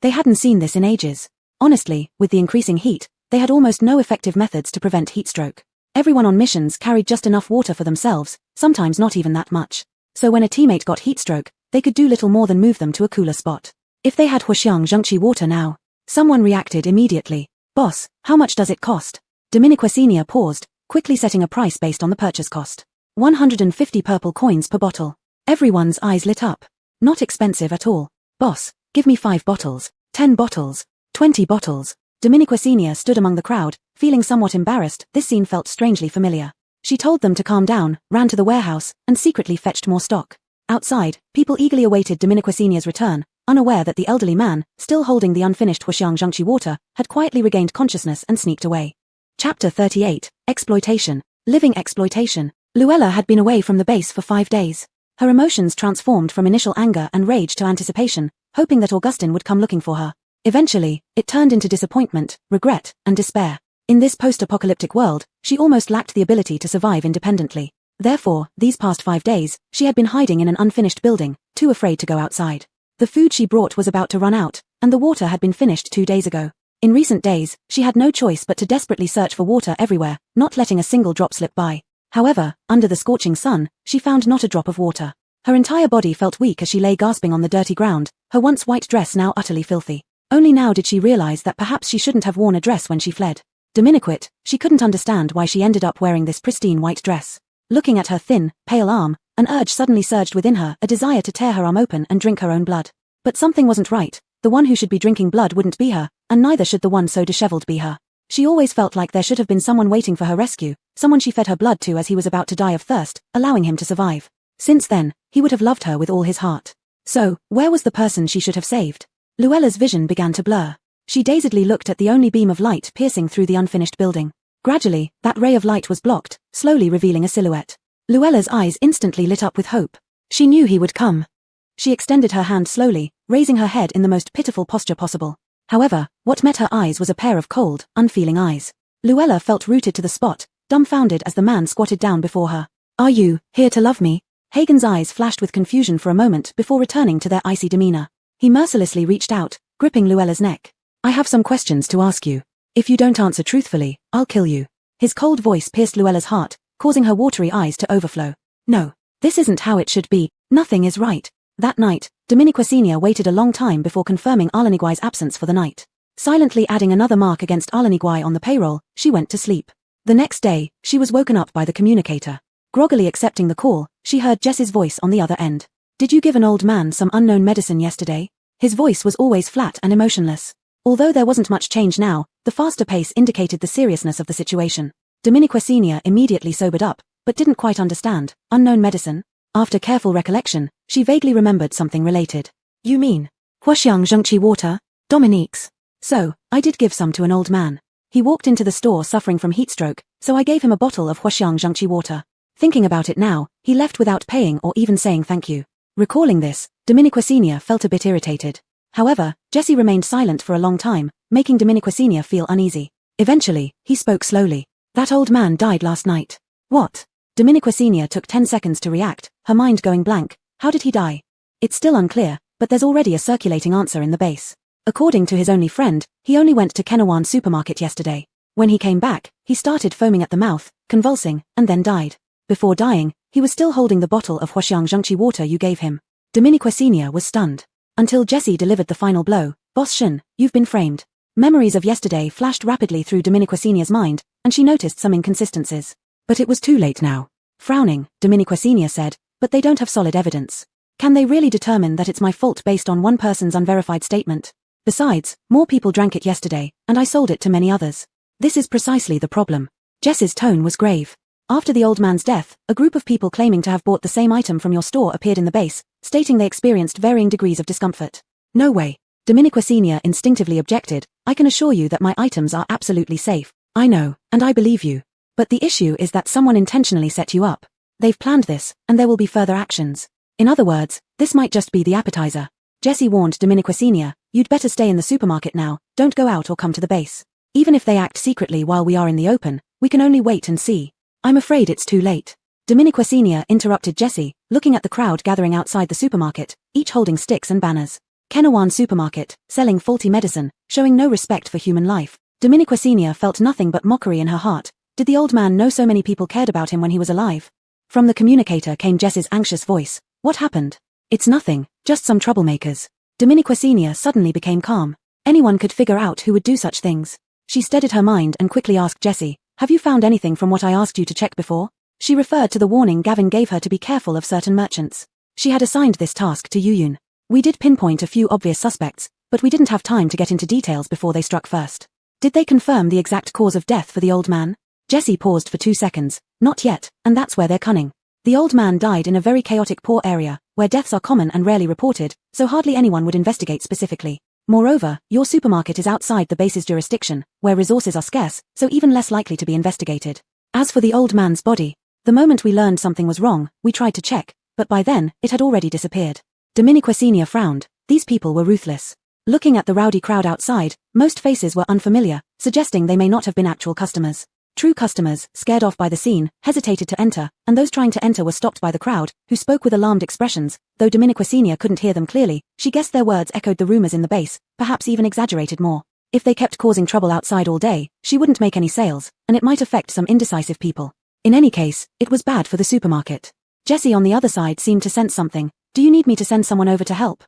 Speaker 1: They hadn't seen this in ages. Honestly, with the increasing heat, they had almost no effective methods to prevent heatstroke. Everyone on missions carried just enough water for themselves, sometimes not even that much. So when a teammate got heatstroke, they could do little more than move them to a cooler spot. If they had Huaxiang water now. Someone reacted immediately. Boss, how much does it cost? Dominiquesenia paused, quickly setting a price based on the purchase cost. 150 purple coins per bottle. Everyone's eyes lit up. Not expensive at all. Boss, give me 5 bottles, 10 bottles, 20 bottles. Dominiquesenia stood among the crowd, feeling somewhat embarrassed. This scene felt strangely familiar. She told them to calm down, ran to the warehouse, and secretly fetched more stock. Outside, people eagerly awaited Dominiquesenia's return, unaware that the elderly man, still holding the unfinished Huaxiang water, had quietly regained consciousness and sneaked away. Chapter 38, Exploitation. Living exploitation. Luella had been away from the base for 5 days. Her emotions transformed from initial anger and rage to anticipation, hoping that Augustin would come looking for her. Eventually, it turned into disappointment, regret, and despair. In this post-apocalyptic world, she almost lacked the ability to survive independently. Therefore, these past 5 days, she had been hiding in an unfinished building, too afraid to go outside. The food she brought was about to run out, and the water had been finished 2 days ago. In recent days, she had no choice but to desperately search for water everywhere, not letting a single drop slip by. However, under the scorching sun, she found not a drop of water. Her entire body felt weak as she lay gasping on the dirty ground, her once white dress now utterly filthy. Only now did she realize that perhaps she shouldn't have worn a dress when she fled. Dominiquet, she couldn't understand why she ended up wearing this pristine white dress. Looking at her thin, pale arm, an urge suddenly surged within her, a desire to tear her arm open and drink her own blood. But something wasn't right. The one who should be drinking blood wouldn't be her, and neither should the one so disheveled be her. She always felt like there should have been someone waiting for her rescue, someone she fed her blood to as he was about to die of thirst, allowing him to survive. Since then, he would have loved her with all his heart. So, where was the person she should have saved? Luella's vision began to blur. She dazedly looked at the only beam of light piercing through the unfinished building. Gradually, that ray of light was blocked, slowly revealing a silhouette. Luella's eyes instantly lit up with hope. She knew he would come. She extended her hand slowly, raising her head in the most pitiful posture possible. However, what met her eyes was a pair of cold, unfeeling eyes. Luella felt rooted to the spot, dumbfounded as the man squatted down before her. "Are you here to love me?" Hagen's eyes flashed with confusion for a moment before returning to their icy demeanor. He mercilessly reached out, gripping Luella's neck. "I have some questions to ask you. If you don't answer truthfully, I'll kill you." His cold voice pierced Luella's heart, causing her watery eyes to overflow. "No, this isn't how it should be. Nothing is right." That night, Dominiquasenia waited a long time before confirming Alaniguai's absence for the night. Silently adding another mark against Alaniguai on the payroll, she went to sleep. The next day, she was woken up by the communicator. Groggily accepting the call, she heard Jess's voice on the other end. "Did you give an old man some unknown medicine yesterday?" His voice was always flat and emotionless. Although there wasn't much change now, the faster pace indicated the seriousness of the situation. Dominiquasenia immediately sobered up, but didn't quite understand. Unknown medicine? After careful recollection, she vaguely remembered something related. "You mean Huaxiang Zhengqi water?" "Dominique's. So, I did give some to an old man. He walked into the store suffering from heatstroke, so I gave him a bottle of Huaxiang Zhengqi water. Thinking about it now, he left without paying or even saying thank you." Recalling this, Dominiquasenia felt a bit irritated. However, Jessie remained silent for a long time, making Dominiquasenia feel uneasy. Eventually, he spoke slowly. "That old man died last night." "What?" Dominiquasenia took 10 seconds to react, her mind going blank. How did he die? It's still unclear, but there's already a circulating answer in the base. According to his only friend, he only went to Kenawan supermarket yesterday. When he came back, he started foaming at the mouth, convulsing, and then died. Before dying, he was still holding the bottle of Huaxiang Zhengqi water you gave him. Dominiquasenia was stunned. Until Jessie delivered the final blow. "Boss Shin, you've been framed." Memories of yesterday flashed rapidly through Dominiquasenia's mind, and she noticed some inconsistencies. "But it was too late now." Frowning, Dominiquasenia said, "But they don't have solid evidence. Can they really determine that it's my fault based on one person's unverified statement? Besides, more people drank it yesterday, and I sold it to many others. This is precisely the problem." Jess's tone was grave. "After the old man's death, a group of people claiming to have bought the same item from your store appeared in the base, stating they experienced varying degrees of discomfort." "No way." Dominiquasenia instinctively objected. "I can assure you that my items are absolutely safe." "I know, and I believe you. But the issue is that someone intentionally set you up. They've planned this, and there will be further actions. In other words, this might just be the appetizer." Jessie warned Dominiquasenia, "You'd better stay in the supermarket now, don't go out or come to the base. Even if they act secretly while we are in the open, we can only wait and see." "I'm afraid it's too late." Dominiquasenia interrupted Jessie, looking at the crowd gathering outside the supermarket, each holding sticks and banners. Kenawan supermarket, selling faulty medicine, showing no respect for human life. Dominiquasenia felt nothing but mockery in her heart. Did the old man know so many people cared about him when he was alive? From the communicator came Jess's anxious voice. "What happened?" "It's nothing, just some troublemakers." Dominiquasenia suddenly became calm. Anyone could figure out who would do such things. She steadied her mind and quickly asked Jessie, "Have you found anything from what I asked you to check before?" She referred to the warning Gavin gave her to be careful of certain merchants. She had assigned this task to Yuyun. "We did pinpoint a few obvious suspects, but we didn't have time to get into details before they struck first." "Did they confirm the exact cause of death for the old man?" Jessie paused for 2 seconds. "Not yet, and that's where they're cunning. The old man died in a very chaotic poor area, where deaths are common and rarely reported, so hardly anyone would investigate specifically. Moreover, your supermarket is outside the base's jurisdiction, where resources are scarce, so even less likely to be investigated. As for the old man's body, the moment we learned something was wrong, we tried to check, but by then, it had already disappeared." Dominiquasenia frowned. These people were ruthless. Looking at the rowdy crowd outside, most faces were unfamiliar, suggesting they may not have been actual customers. True customers, scared off by the scene, hesitated to enter, and those trying to enter were stopped by the crowd, who spoke with alarmed expressions. Though Dominiquasenia couldn't hear them clearly, she guessed their words echoed the rumors in the base, perhaps even exaggerated more. If they kept causing trouble outside all day, she wouldn't make any sales, and it might affect some indecisive people. In any case, it was bad for the supermarket. Jessie on the other side seemed to sense something. "Do you need me to send someone over to help?"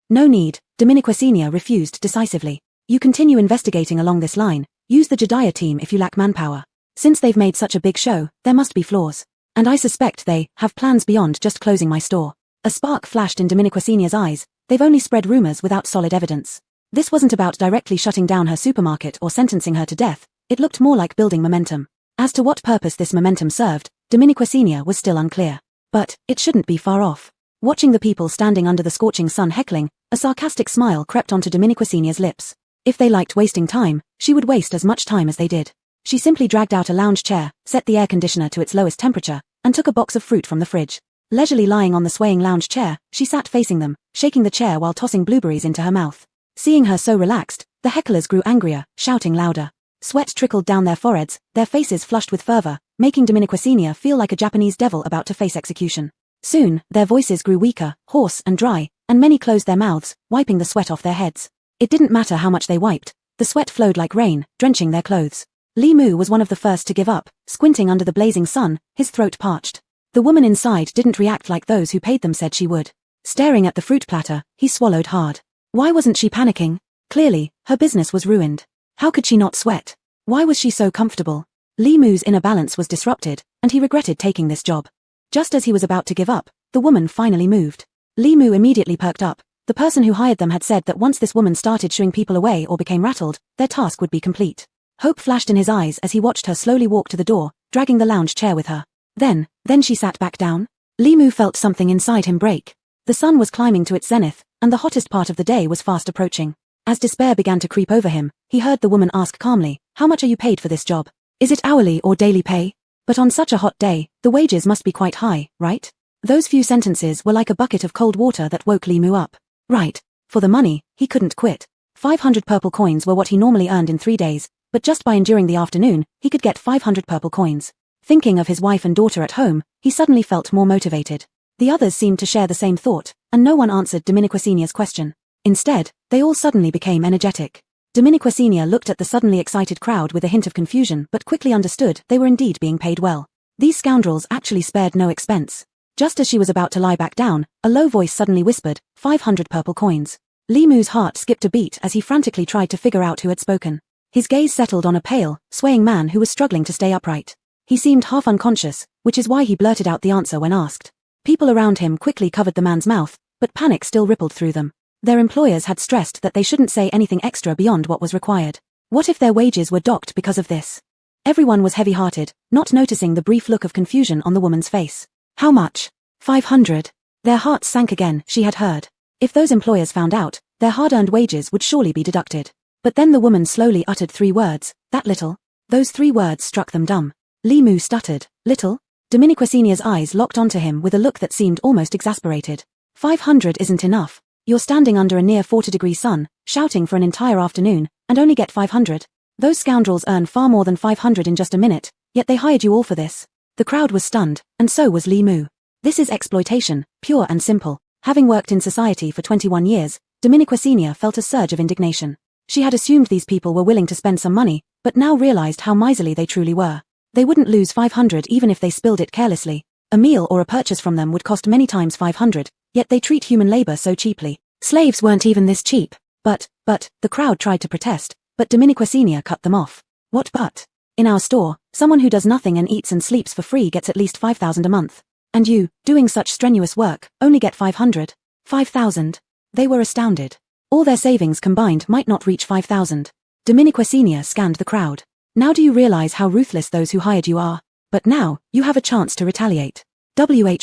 Speaker 1: "No need," Dominiquasenia refused decisively. "You continue investigating along this line. Use the Jediah team if you lack manpower. Since they've made such a big show, there must be flaws. And I suspect they have plans beyond just closing my store." A spark flashed in Dominiquasenia's eyes. "They've only spread rumors without solid evidence." This wasn't about directly shutting down her supermarket or sentencing her to death. It looked more like building momentum. As to what purpose this momentum served, Dominiquasenia was still unclear. But it shouldn't be far off. Watching the people standing under the scorching sun heckling, a sarcastic smile crept onto Dominiquecinia's lips. If they liked wasting time, she would waste as much time as they did. She simply dragged out a lounge chair, set the air conditioner to its lowest temperature, and took a box of fruit from the fridge. Leisurely lying on the swaying lounge chair, she sat facing them, shaking the chair while tossing blueberries into her mouth. Seeing her so relaxed, the hecklers grew angrier, shouting louder. Sweat trickled down their foreheads, their faces flushed with fervor, making Dominiquecina feel like a Japanese devil about to face execution. Soon, their voices grew weaker, hoarse and dry, and many closed their mouths, wiping the sweat off their heads. It didn't matter how much they wiped, the sweat flowed like rain, drenching their clothes. Li Mu was one of the first to give up, squinting under the blazing sun, his throat parched. The woman inside didn't react like those who paid them said she would. Staring at the fruit platter, he swallowed hard. Why wasn't she panicking? Clearly, her business was ruined. How could she not sweat? Why was she so comfortable? Li Mu's inner balance was disrupted, and he regretted taking this job. Just as he was about to give up, the woman finally moved. Li Mu immediately perked up. The person who hired them had said that once this woman started shooing people away or became rattled, their task would be complete. Hope flashed in his eyes as he watched her slowly walk to the door, dragging the lounge chair with her. Then she sat back down. Li Mu felt something inside him break. The sun was climbing to its zenith, and the hottest part of the day was fast approaching. As despair began to creep over him, he heard the woman ask calmly, "How much are you paid for this job? Is it hourly or daily pay? But on such a hot day, the wages must be quite high, right?" Those few sentences were like a bucket of cold water that woke Li Mu up. Right. For the money, he couldn't quit. 500 purple coins were what he normally earned in 3 days, but just by enduring the afternoon, he could get 500 purple coins. Thinking of his wife and daughter at home, he suddenly felt more motivated. The others seemed to share the same thought, and no one answered Dominiquecinia's question. Instead, they all suddenly became energetic. Dominiquecinia looked at the suddenly excited crowd with a hint of confusion but quickly understood they were indeed being paid well. These scoundrels actually spared no expense. Just as she was about to lie back down, a low voice suddenly whispered, 500 purple coins. Li Mu's heart skipped a beat as he frantically tried to figure out who had spoken. His gaze settled on a pale, swaying man who was struggling to stay upright. He seemed half unconscious, which is why he blurted out the answer when asked. People around him quickly covered the man's mouth, but panic still rippled through them. Their employers had stressed that they shouldn't say anything extra beyond what was required. What if their wages were docked because of this? Everyone was heavy-hearted, not noticing the brief look of confusion on the woman's face. How much? 500. Their hearts sank again, she had heard. If those employers found out, their hard-earned wages would surely be deducted. But then the woman slowly uttered 3 words, that little. Those 3 words struck them dumb. Li Mu stuttered, little? Dominiquecinia's eyes locked onto him with a look that seemed almost exasperated. 500 isn't enough. You're standing under a near 40-degree sun, shouting for an entire afternoon, and only get 500. Those scoundrels earn far more than 500 in just a minute, yet they hired you all for this. The crowd was stunned, and so was Li Mu. This is exploitation, pure and simple. Having worked in society for 21 years, Dominiquecinia felt a surge of indignation. She had assumed these people were willing to spend some money, but now realized how miserly they truly were. They wouldn't lose 500 even if they spilled it carelessly. A meal or a purchase from them would cost many times 500, yet they treat human labor so cheaply. Slaves weren't even this cheap. But, the crowd tried to protest, but Dominiquecinia cut them off. What but? In our store, someone who does nothing and eats and sleeps for free gets at least 5,000 a month. And you, doing such strenuous work, only get 500. 5,000. They were astounded. All their savings combined might not reach 5,000. Dominiquecinia scanned the crowd. Now do you realize how ruthless those who hired you are? But now, you have a chance to retaliate.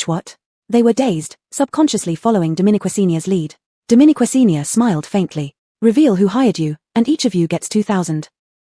Speaker 1: What? They were dazed, subconsciously following Dominiquecinia's lead. Dominiquecinia smiled faintly. Reveal who hired you, and each of you gets 2,000.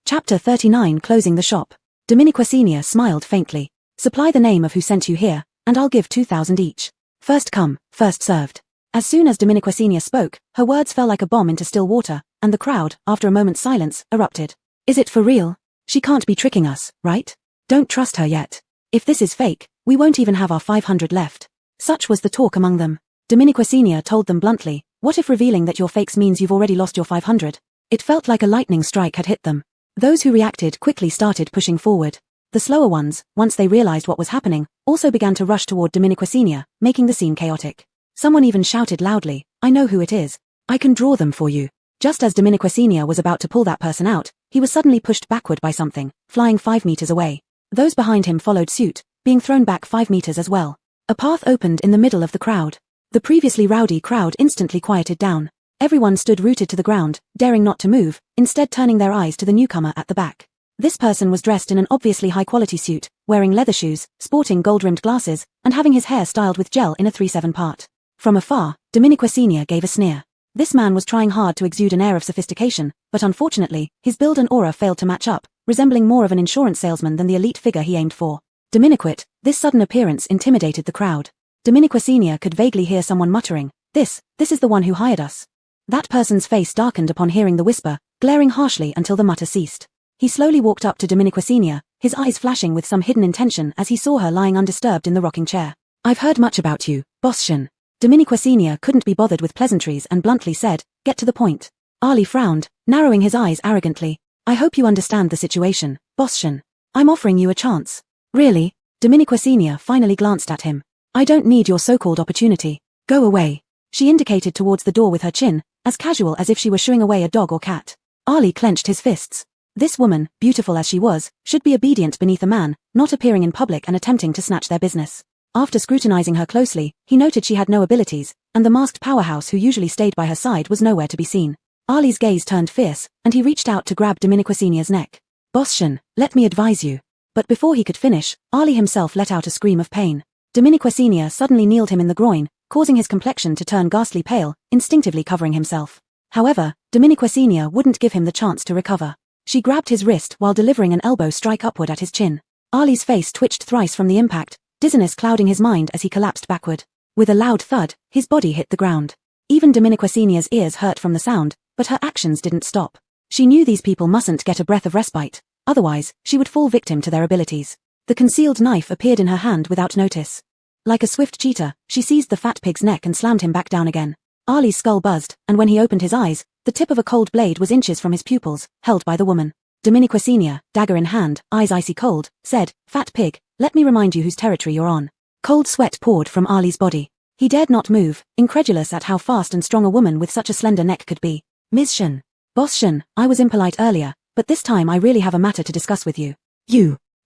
Speaker 1: Chapter 39 Closing the shop. Dominiquecinia smiled faintly. Supply the name of who sent you here, and I'll give 2,000 each. First come, first served. As soon as Dominiquecinia spoke, her words fell like a bomb into still water, and the crowd, after a moment's silence, erupted. Is it for real? She can't be tricking us, right? Don't trust her yet. If this is fake, we won't even have our 500 left. Such was the talk among them. Dominiquecinia told them bluntly, what if revealing that you're fakes means you've already lost your 500? It felt like a lightning strike had hit them. Those who reacted quickly started pushing forward. The slower ones, once they realized what was happening, also began to rush toward Dominiquecinia, making the scene chaotic. Someone even shouted loudly, I know who it is. I can draw them for you. Just as Dominiquecinia was about to pull that person out, he was suddenly pushed backward by something, flying 5 meters away. Those behind him followed suit, being thrown back 5 meters as well. A path opened in the middle of the crowd. The previously rowdy crowd instantly quieted down. Everyone stood rooted to the ground, daring not to move, instead turning their eyes to the newcomer at the back. This person was dressed in an obviously high-quality suit, wearing leather shoes, sporting gold-rimmed glasses, and having his hair styled with gel in a 3/7 part. From afar, Dominique Senior gave a sneer. This man was trying hard to exude an air of sophistication, but unfortunately, his build and aura failed to match up, resembling more of an insurance salesman than the elite figure he aimed for. Dominique, this sudden appearance intimidated the crowd. Dominique Senior could vaguely hear someone muttering, This is the one who hired us. That person's face darkened upon hearing the whisper, glaring harshly until the mutter ceased. He slowly walked up to Dominique Senior, his eyes flashing with some hidden intention as he saw her lying undisturbed in the rocking chair. I've heard much about you, Boschen. Dominique Senior couldn't be bothered with pleasantries and bluntly said, Get to the point. Ali frowned, narrowing his eyes arrogantly. I hope you understand the situation, Boschen. I'm offering you a chance. Really? Dominique Senior finally glanced at him. I don't need your so-called opportunity. Go away. She indicated towards the door with her chin, as casual as if she were shooing away a dog or cat. Ali clenched his fists. This woman, beautiful as she was, should be obedient beneath a man, not appearing in public and attempting to snatch their business. After scrutinizing her closely, he noted she had no abilities, and the masked powerhouse who usually stayed by her side was nowhere to be seen. Ali's gaze turned fierce, and he reached out to grab Dominique Senior's neck. Boschen, let me advise you. But before he could finish, Ali himself let out a scream of pain. Dominique Senior suddenly kneeled him in the groin, causing his complexion to turn ghastly pale, instinctively covering himself. However, Dominique Senior wouldn't give him the chance to recover. She grabbed his wrist while delivering an elbow strike upward at his chin. Ali's face twitched thrice from the impact, dizziness clouding his mind as he collapsed backward. With a loud thud, his body hit the ground. Even Dominique Senior's ears hurt from the sound, but her actions didn't stop. She knew these people mustn't get a breath of respite, otherwise, she would fall victim to their abilities. The concealed knife appeared in her hand without notice. Like a swift cheetah, she seized the fat pig's neck and slammed him back down again. Ali's skull buzzed, and when he opened his eyes, the tip of a cold blade was inches from his pupils, held by the woman. Dominique Senior, dagger in hand, eyes icy cold, said, Fat pig, let me remind you whose territory you're on. Cold sweat poured from Ali's body. He dared not move, incredulous at how fast and strong a woman with such a slender neck could be. Ms. Shen. Boss Shen, I was impolite earlier, but this time I really have a matter to discuss with you.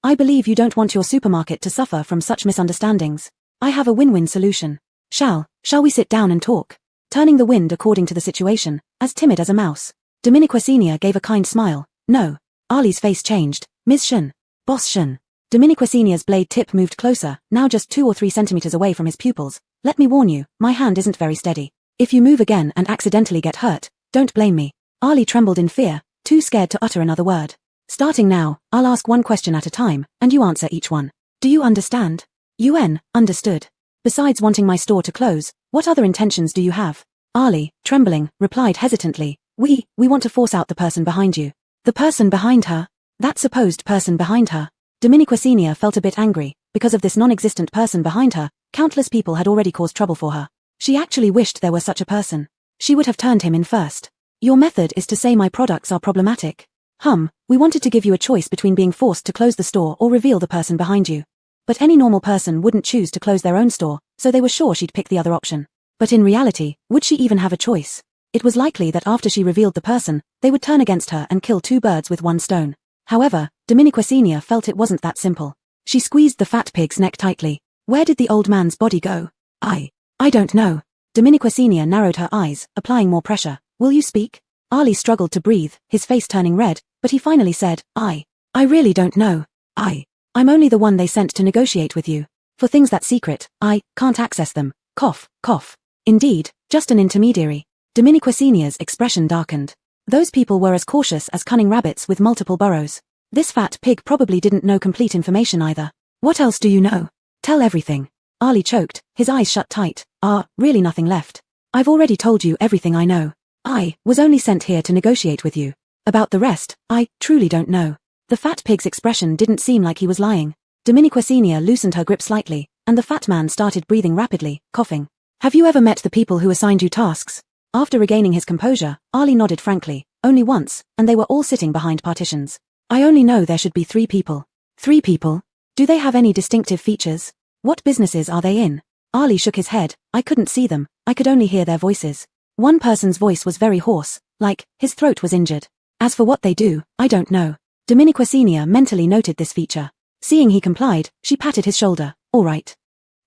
Speaker 1: I believe you don't want your supermarket to suffer from such misunderstandings. I have a win-win solution. Shall we sit down and talk? Turning the wind according to the situation, as timid as a mouse. Dominique Senior gave a kind smile. No. Ali's face changed. Ms. Shen. Boss Shen. Dominique Senior's blade tip moved closer, now just 2 or 3 centimeters away from his pupils. Let me warn you, my hand isn't very steady. If you move again and accidentally get hurt, don't blame me. Ali trembled in fear, too scared to utter another word. Starting now, I'll ask one question at a time, and you answer each one. Do you understand? UN, understood. Besides wanting my store to close, what other intentions do you have? Ali, trembling, replied hesitantly, We want to force out the person behind you. The person behind her? That supposed person behind her. Dominique Senior felt a bit angry. Because of this non-existent person behind her, countless people had already caused trouble for her. She actually wished there were such a person. She would have turned him in first. Your method is to say my products are problematic. We wanted to give you a choice between being forced to close the store or reveal the person behind you. But any normal person wouldn't choose to close their own store, so they were sure she'd pick the other option. But in reality, would she even have a choice? It was likely that after she revealed the person, they would turn against her and kill 2 birds with 1 stone. However, Dominique Senior felt it wasn't that simple. She squeezed the fat pig's neck tightly. Where did the old man's body go? I don't know. Dominique Senior narrowed her eyes, applying more pressure. Will you speak? Ali struggled to breathe, his face turning red, but he finally said, I really don't know. I'm only the one they sent to negotiate with you. For things that secret, I can't access them. Cough, cough. Indeed, just an intermediary. Dominique Senior's expression darkened. Those people were as cautious as cunning rabbits with multiple burrows. This fat pig probably didn't know complete information either. What else do you know? Tell everything. Ali choked, his eyes shut tight. Really nothing left. I've already told you everything I know. I was only sent here to negotiate with you. About the rest, I truly don't know. The fat pig's expression didn't seem like he was lying. Dominique Senior loosened her grip slightly, and the fat man started breathing rapidly, coughing. Have you ever met the people who assigned you tasks? After regaining his composure, Ali nodded frankly. Only once, and they were all sitting behind partitions. I only know there should be 3 people. 3 people? Do they have any distinctive features? What businesses are they in? Ali shook his head. I couldn't see them, I could only hear their voices. One person's voice was very hoarse, like his throat was injured. As for what they do, I don't know. Dominique Senior mentally noted this feature. Seeing he complied, she patted his shoulder. All right.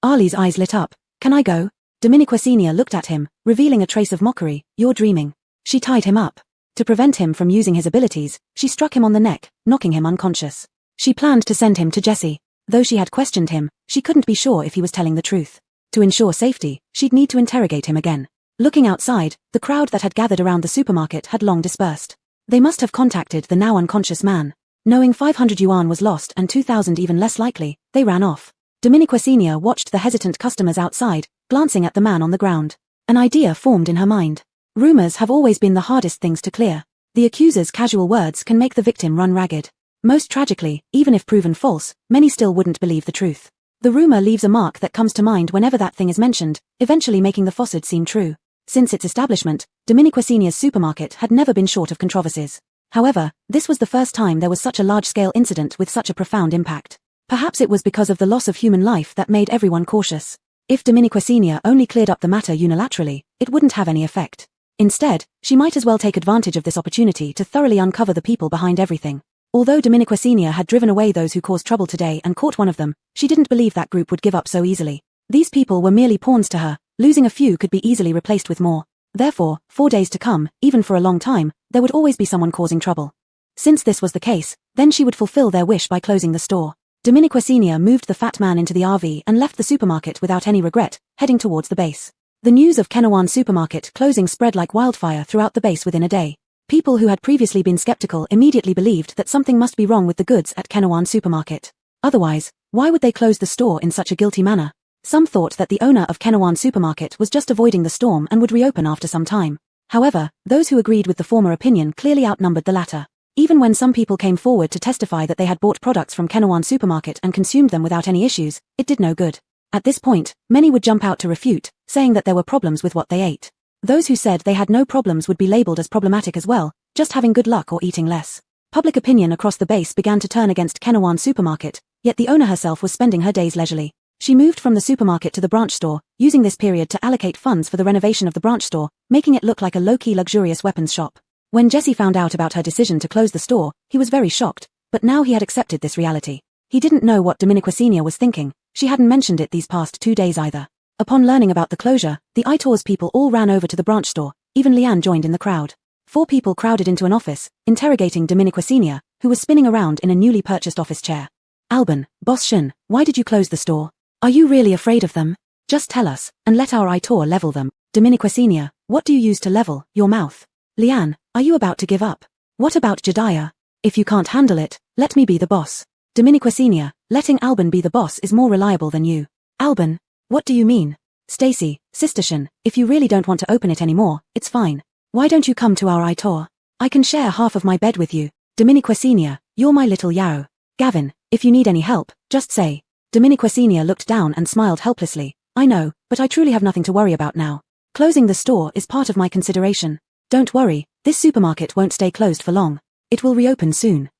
Speaker 1: Ali's eyes lit up. Can I go? Dominique Senior looked at him, revealing a trace of mockery. You're dreaming. She tied him up. To prevent him from using his abilities, she struck him on the neck, knocking him unconscious. She planned to send him to Jesse. Though she had questioned him, she couldn't be sure if he was telling the truth. To ensure safety, she'd need to interrogate him again. Looking outside, the crowd that had gathered around the supermarket had long dispersed. They must have contacted the now unconscious man. Knowing 500 yuan was lost and 2,000 even less likely, they ran off. Dominique Senior watched the hesitant customers outside, glancing at the man on the ground. An idea formed in her mind. Rumors have always been the hardest things to clear. The accuser's casual words can make the victim run ragged. Most tragically, even if proven false, many still wouldn't believe the truth. The rumor leaves a mark that comes to mind whenever that thing is mentioned, eventually making the falsehood seem true. Since its establishment, Dominique Senior's supermarket had never been short of controversies. However, this was the first time there was such a large-scale incident with such a profound impact. Perhaps it was because of the loss of human life that made everyone cautious. If Dominique Senior only cleared up the matter unilaterally, it wouldn't have any effect. Instead, she might as well take advantage of this opportunity to thoroughly uncover the people behind everything. Although Dominique Senior had driven away those who caused trouble today and caught one of them, she didn't believe that group would give up so easily. These people were merely pawns to her. Losing a few could be easily replaced with more. Therefore, 4 days to come, even for a long time, there would always be someone causing trouble. Since this was the case, then she would fulfill their wish by closing the store. Dominique Senior moved the fat man into the RV and left the supermarket without any regret, heading towards the base. The news of Kenawan supermarket closing spread like wildfire throughout the base within a day. People who had previously been skeptical immediately believed that something must be wrong with the goods at Kenawan supermarket. Otherwise, why would they close the store in such a guilty manner? Some thought that the owner of Kenawan supermarket was just avoiding the storm and would reopen after some time. However, those who agreed with the former opinion clearly outnumbered the latter. Even when some people came forward to testify that they had bought products from Kenawan supermarket and consumed them without any issues, it did no good. At this point, many would jump out to refute, saying that there were problems with what they ate. Those who said they had no problems would be labeled as problematic as well, just having good luck or eating less. Public opinion across the base began to turn against Kenawan supermarket, yet the owner herself was spending her days leisurely. She moved from the supermarket to the branch store, using this period to allocate funds for the renovation of the branch store, making it look like a low-key luxurious weapons shop. When Jesse found out about her decision to close the store, he was very shocked, but now he had accepted this reality. He didn't know what Dominique Senior was thinking. She hadn't mentioned it these past 2 days either. Upon learning about the closure, the Itor's people all ran over to the branch store. Even Liane joined in the crowd. 4 people crowded into an office, interrogating Dominique Senior, who was spinning around in a newly purchased office chair. Alban, Boss Shin, why did you close the store? Are you really afraid of them? Just tell us, and let our Itor level them. Dominique Senior, what do you use to level your mouth? Liane, are you about to give up? What about Jediah? If you can't handle it, let me be the boss. Dominique Senior, letting Alban be the boss is more reliable than you. Alban, what do you mean? Stacy, Sister Shin, if you really don't want to open it anymore, it's fine. Why don't you come to our Itor? I can share half of my bed with you. Dominique Senior, you're my little Yao. Gavin, if you need any help, just say. Dominique Senior looked down and smiled helplessly. I know, but I truly have nothing to worry about now. Closing the store is part of my consideration. Don't worry, this supermarket won't stay closed for long. It will reopen soon.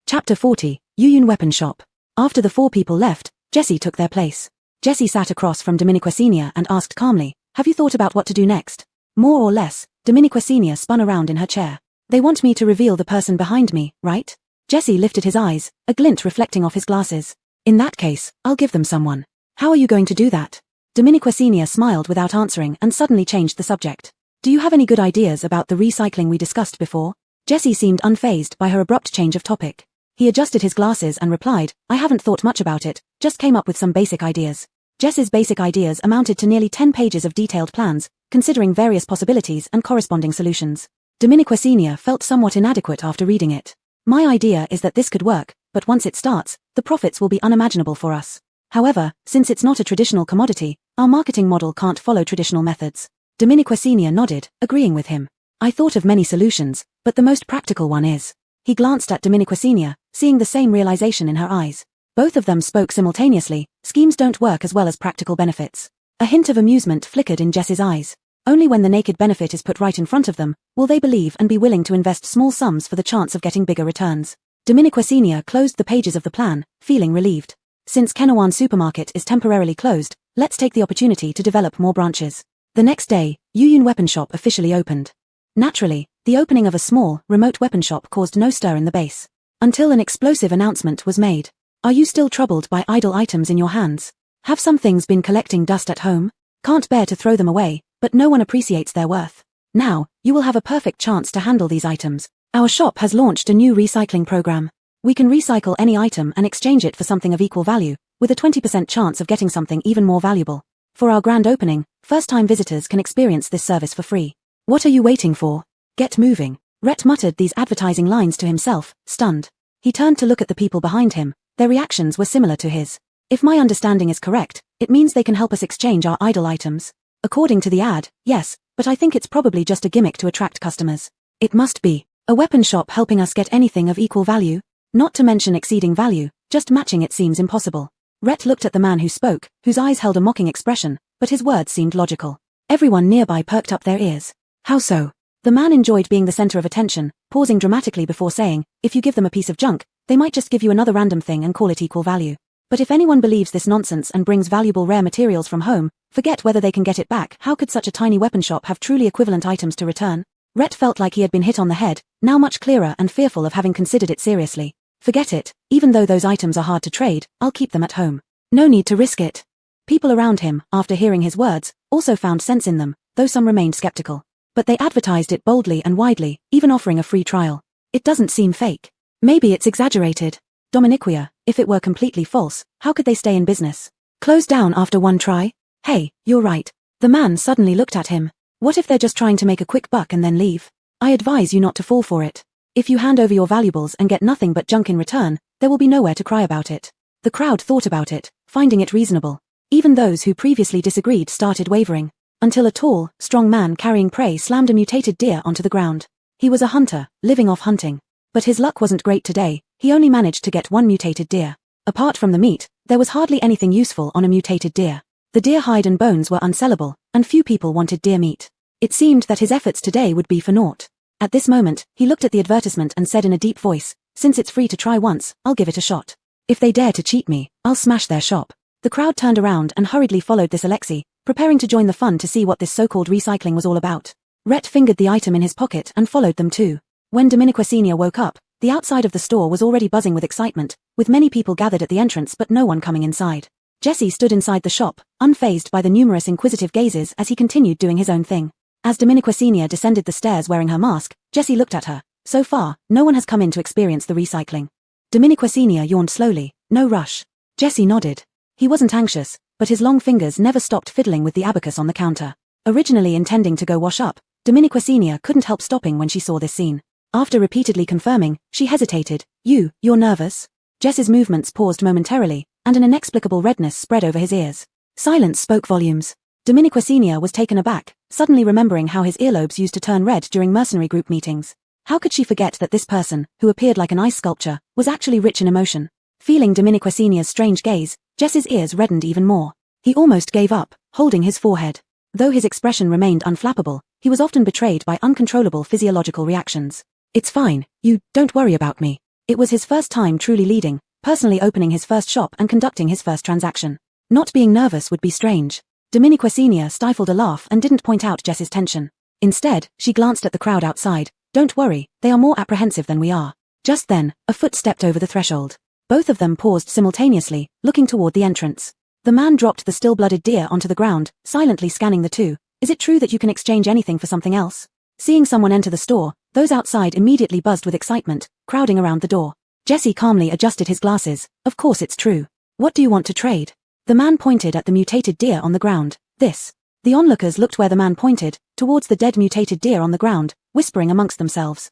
Speaker 1: Chapter 40, Yuyun Weapon Shop. After the 4 people left, Jesse took their place. Jesse sat across from Dominique Senior and asked calmly, have you thought about what to do next? More or less, Dominique Senior spun around in her chair. They want me to reveal the person behind me, right? Jesse lifted his eyes, a glint reflecting off his glasses. In that case, I'll give them someone. How are you going to do that? Dominique Senior smiled without answering and suddenly changed the subject. Do you have any good ideas about the recycling we discussed before? Jesse seemed unfazed by her abrupt change of topic. He adjusted his glasses and replied, I haven't thought much about it, just came up with some basic ideas. Jesse's basic ideas amounted to nearly 10 pages of detailed plans, considering various possibilities and corresponding solutions. Dominique Senior felt somewhat inadequate after reading it. My idea is that this could work, but once it starts, the profits will be unimaginable for us. However, since it's not a traditional commodity, our marketing model can't follow traditional methods. Dominique Senior nodded, agreeing with him. I thought of many solutions, but the most practical one is. He glanced at Dominique Senior, seeing the same realization in her eyes. Both of them spoke simultaneously. Schemes don't work as well as practical benefits. A hint of amusement flickered in Jess's eyes. Only when the naked benefit is put right in front of them, will they believe and be willing to invest small sums for the chance of getting bigger returns. Dominique Senior closed the pages of the plan, feeling relieved. Since Kenawan supermarket is temporarily closed, let's take the opportunity to develop more branches. The next day, Yuyun Weapon Shop officially opened. Naturally, the opening of a small, remote weapon shop caused no stir in the base. Until an explosive announcement was made. Are you still troubled by idle items in your hands? Have some things been collecting dust at home? Can't bear to throw them away, but no one appreciates their worth. Now, You will have a perfect chance to handle these items. Our shop has launched a new recycling program. We can recycle any item and exchange it for something of equal value, with a 20% chance of getting something even more valuable. For our grand opening, first-time visitors can experience this service for free. What are you waiting for? Get moving. Rhett muttered these advertising lines to himself, stunned. He turned to look at the people behind him. Their reactions were similar to his. If my understanding is correct, it means they can help us exchange our idle items. According to the ad, yes, but I think it's probably just a gimmick to attract customers. It must be. A weapon shop helping us get anything of equal value? Not to mention exceeding value, just matching it seems impossible. Rhett looked at the man who spoke, whose eyes held a mocking expression, but his words seemed logical. Everyone nearby perked up their ears. How so? The man enjoyed being the center of attention, pausing dramatically before saying, if you give them a piece of junk, they might just give you another random thing and call it equal value. But if anyone believes this nonsense and brings valuable rare materials from home, forget whether they can get it back. How could such a tiny weapon shop have truly equivalent items to return? Rhett felt like he had been hit on the head, now much clearer and fearful of having considered it seriously. Forget it, even though those items are hard to trade, I'll keep them at home. No need to risk it. People around him, after hearing his words, also found sense in them, though some remained skeptical. But they advertised it boldly and widely, even offering a free trial. It doesn't seem fake. Maybe it's exaggerated. Dominiquia, if it were completely false, how could they stay in business? Close down after one try? Hey, you're right. The man suddenly looked at him. What if they're just trying to make a quick buck and then leave? I advise you not to fall for it. If you hand over your valuables and get nothing but junk in return, there will be nowhere to cry about it. The crowd thought about it, finding it reasonable. Even those who previously disagreed started wavering, until a tall, strong man carrying prey slammed a mutated deer onto the ground. He was a hunter, living off hunting. But his luck wasn't great today, he only managed to get one mutated deer. Apart from the meat, there was hardly anything useful on a mutated deer. The deer hide and bones were unsellable, and few people wanted deer meat. It seemed that his efforts today would be for naught. At this moment, he looked at the advertisement and said in a deep voice, since it's free to try once, I'll give it a shot. If they dare to cheat me, I'll smash their shop. The crowd turned around and hurriedly followed this Alexei, preparing to join the fun to see what this so-called recycling was all about. Rhett fingered the item in his pocket and followed them too. When Dominiqua Sr. woke up, the outside of the store was already buzzing with excitement, with many people gathered at the entrance but no one coming inside. Jesse stood inside the shop, unfazed by the numerous inquisitive gazes as he continued doing his own thing. As Dominiqua Sr. descended the stairs wearing her mask, Jesse looked at her. So far, no one has come in to experience the recycling. Dominiqua Sr. yawned slowly, no rush. Jesse nodded. He wasn't anxious, but his long fingers never stopped fiddling with the abacus on the counter. Originally intending to go wash up, Dominiqua Sr. couldn't help stopping when she saw this scene. After repeatedly confirming, she hesitated. You're nervous? Jess's movements paused momentarily, and an inexplicable redness spread over his ears. Silence spoke volumes. Dominiqua Sr. was taken aback, suddenly remembering how his earlobes used to turn red during mercenary group meetings. How could she forget that this person, who appeared like an ice sculpture, was actually rich in emotion? Feeling Dominiqua Sr.'s strange gaze, Jess's ears reddened even more. He almost gave up, holding his forehead. Though his expression remained unflappable, he was often betrayed by uncontrollable physiological reactions. It's fine, you don't worry about me. It was his first time truly leading, personally opening his first shop and conducting his first transaction. Not being nervous would be strange. Dominiqua Sr. stifled a laugh and didn't point out Jess's tension. Instead, she glanced at the crowd outside. Don't worry, they are more apprehensive than we are. Just then, a foot stepped over the threshold. Both of them paused simultaneously, looking toward the entrance. The man dropped the still-blooded deer onto the ground, silently scanning the two. Is it true that you can exchange anything for something else? Seeing someone enter the store, those outside immediately buzzed with excitement, crowding around the door. Jesse calmly adjusted his glasses. Of course it's true. What do you want to trade? The man pointed at the mutated deer on the ground. This. The onlookers looked where the man pointed, towards the dead mutated deer on the ground, whispering amongst themselves.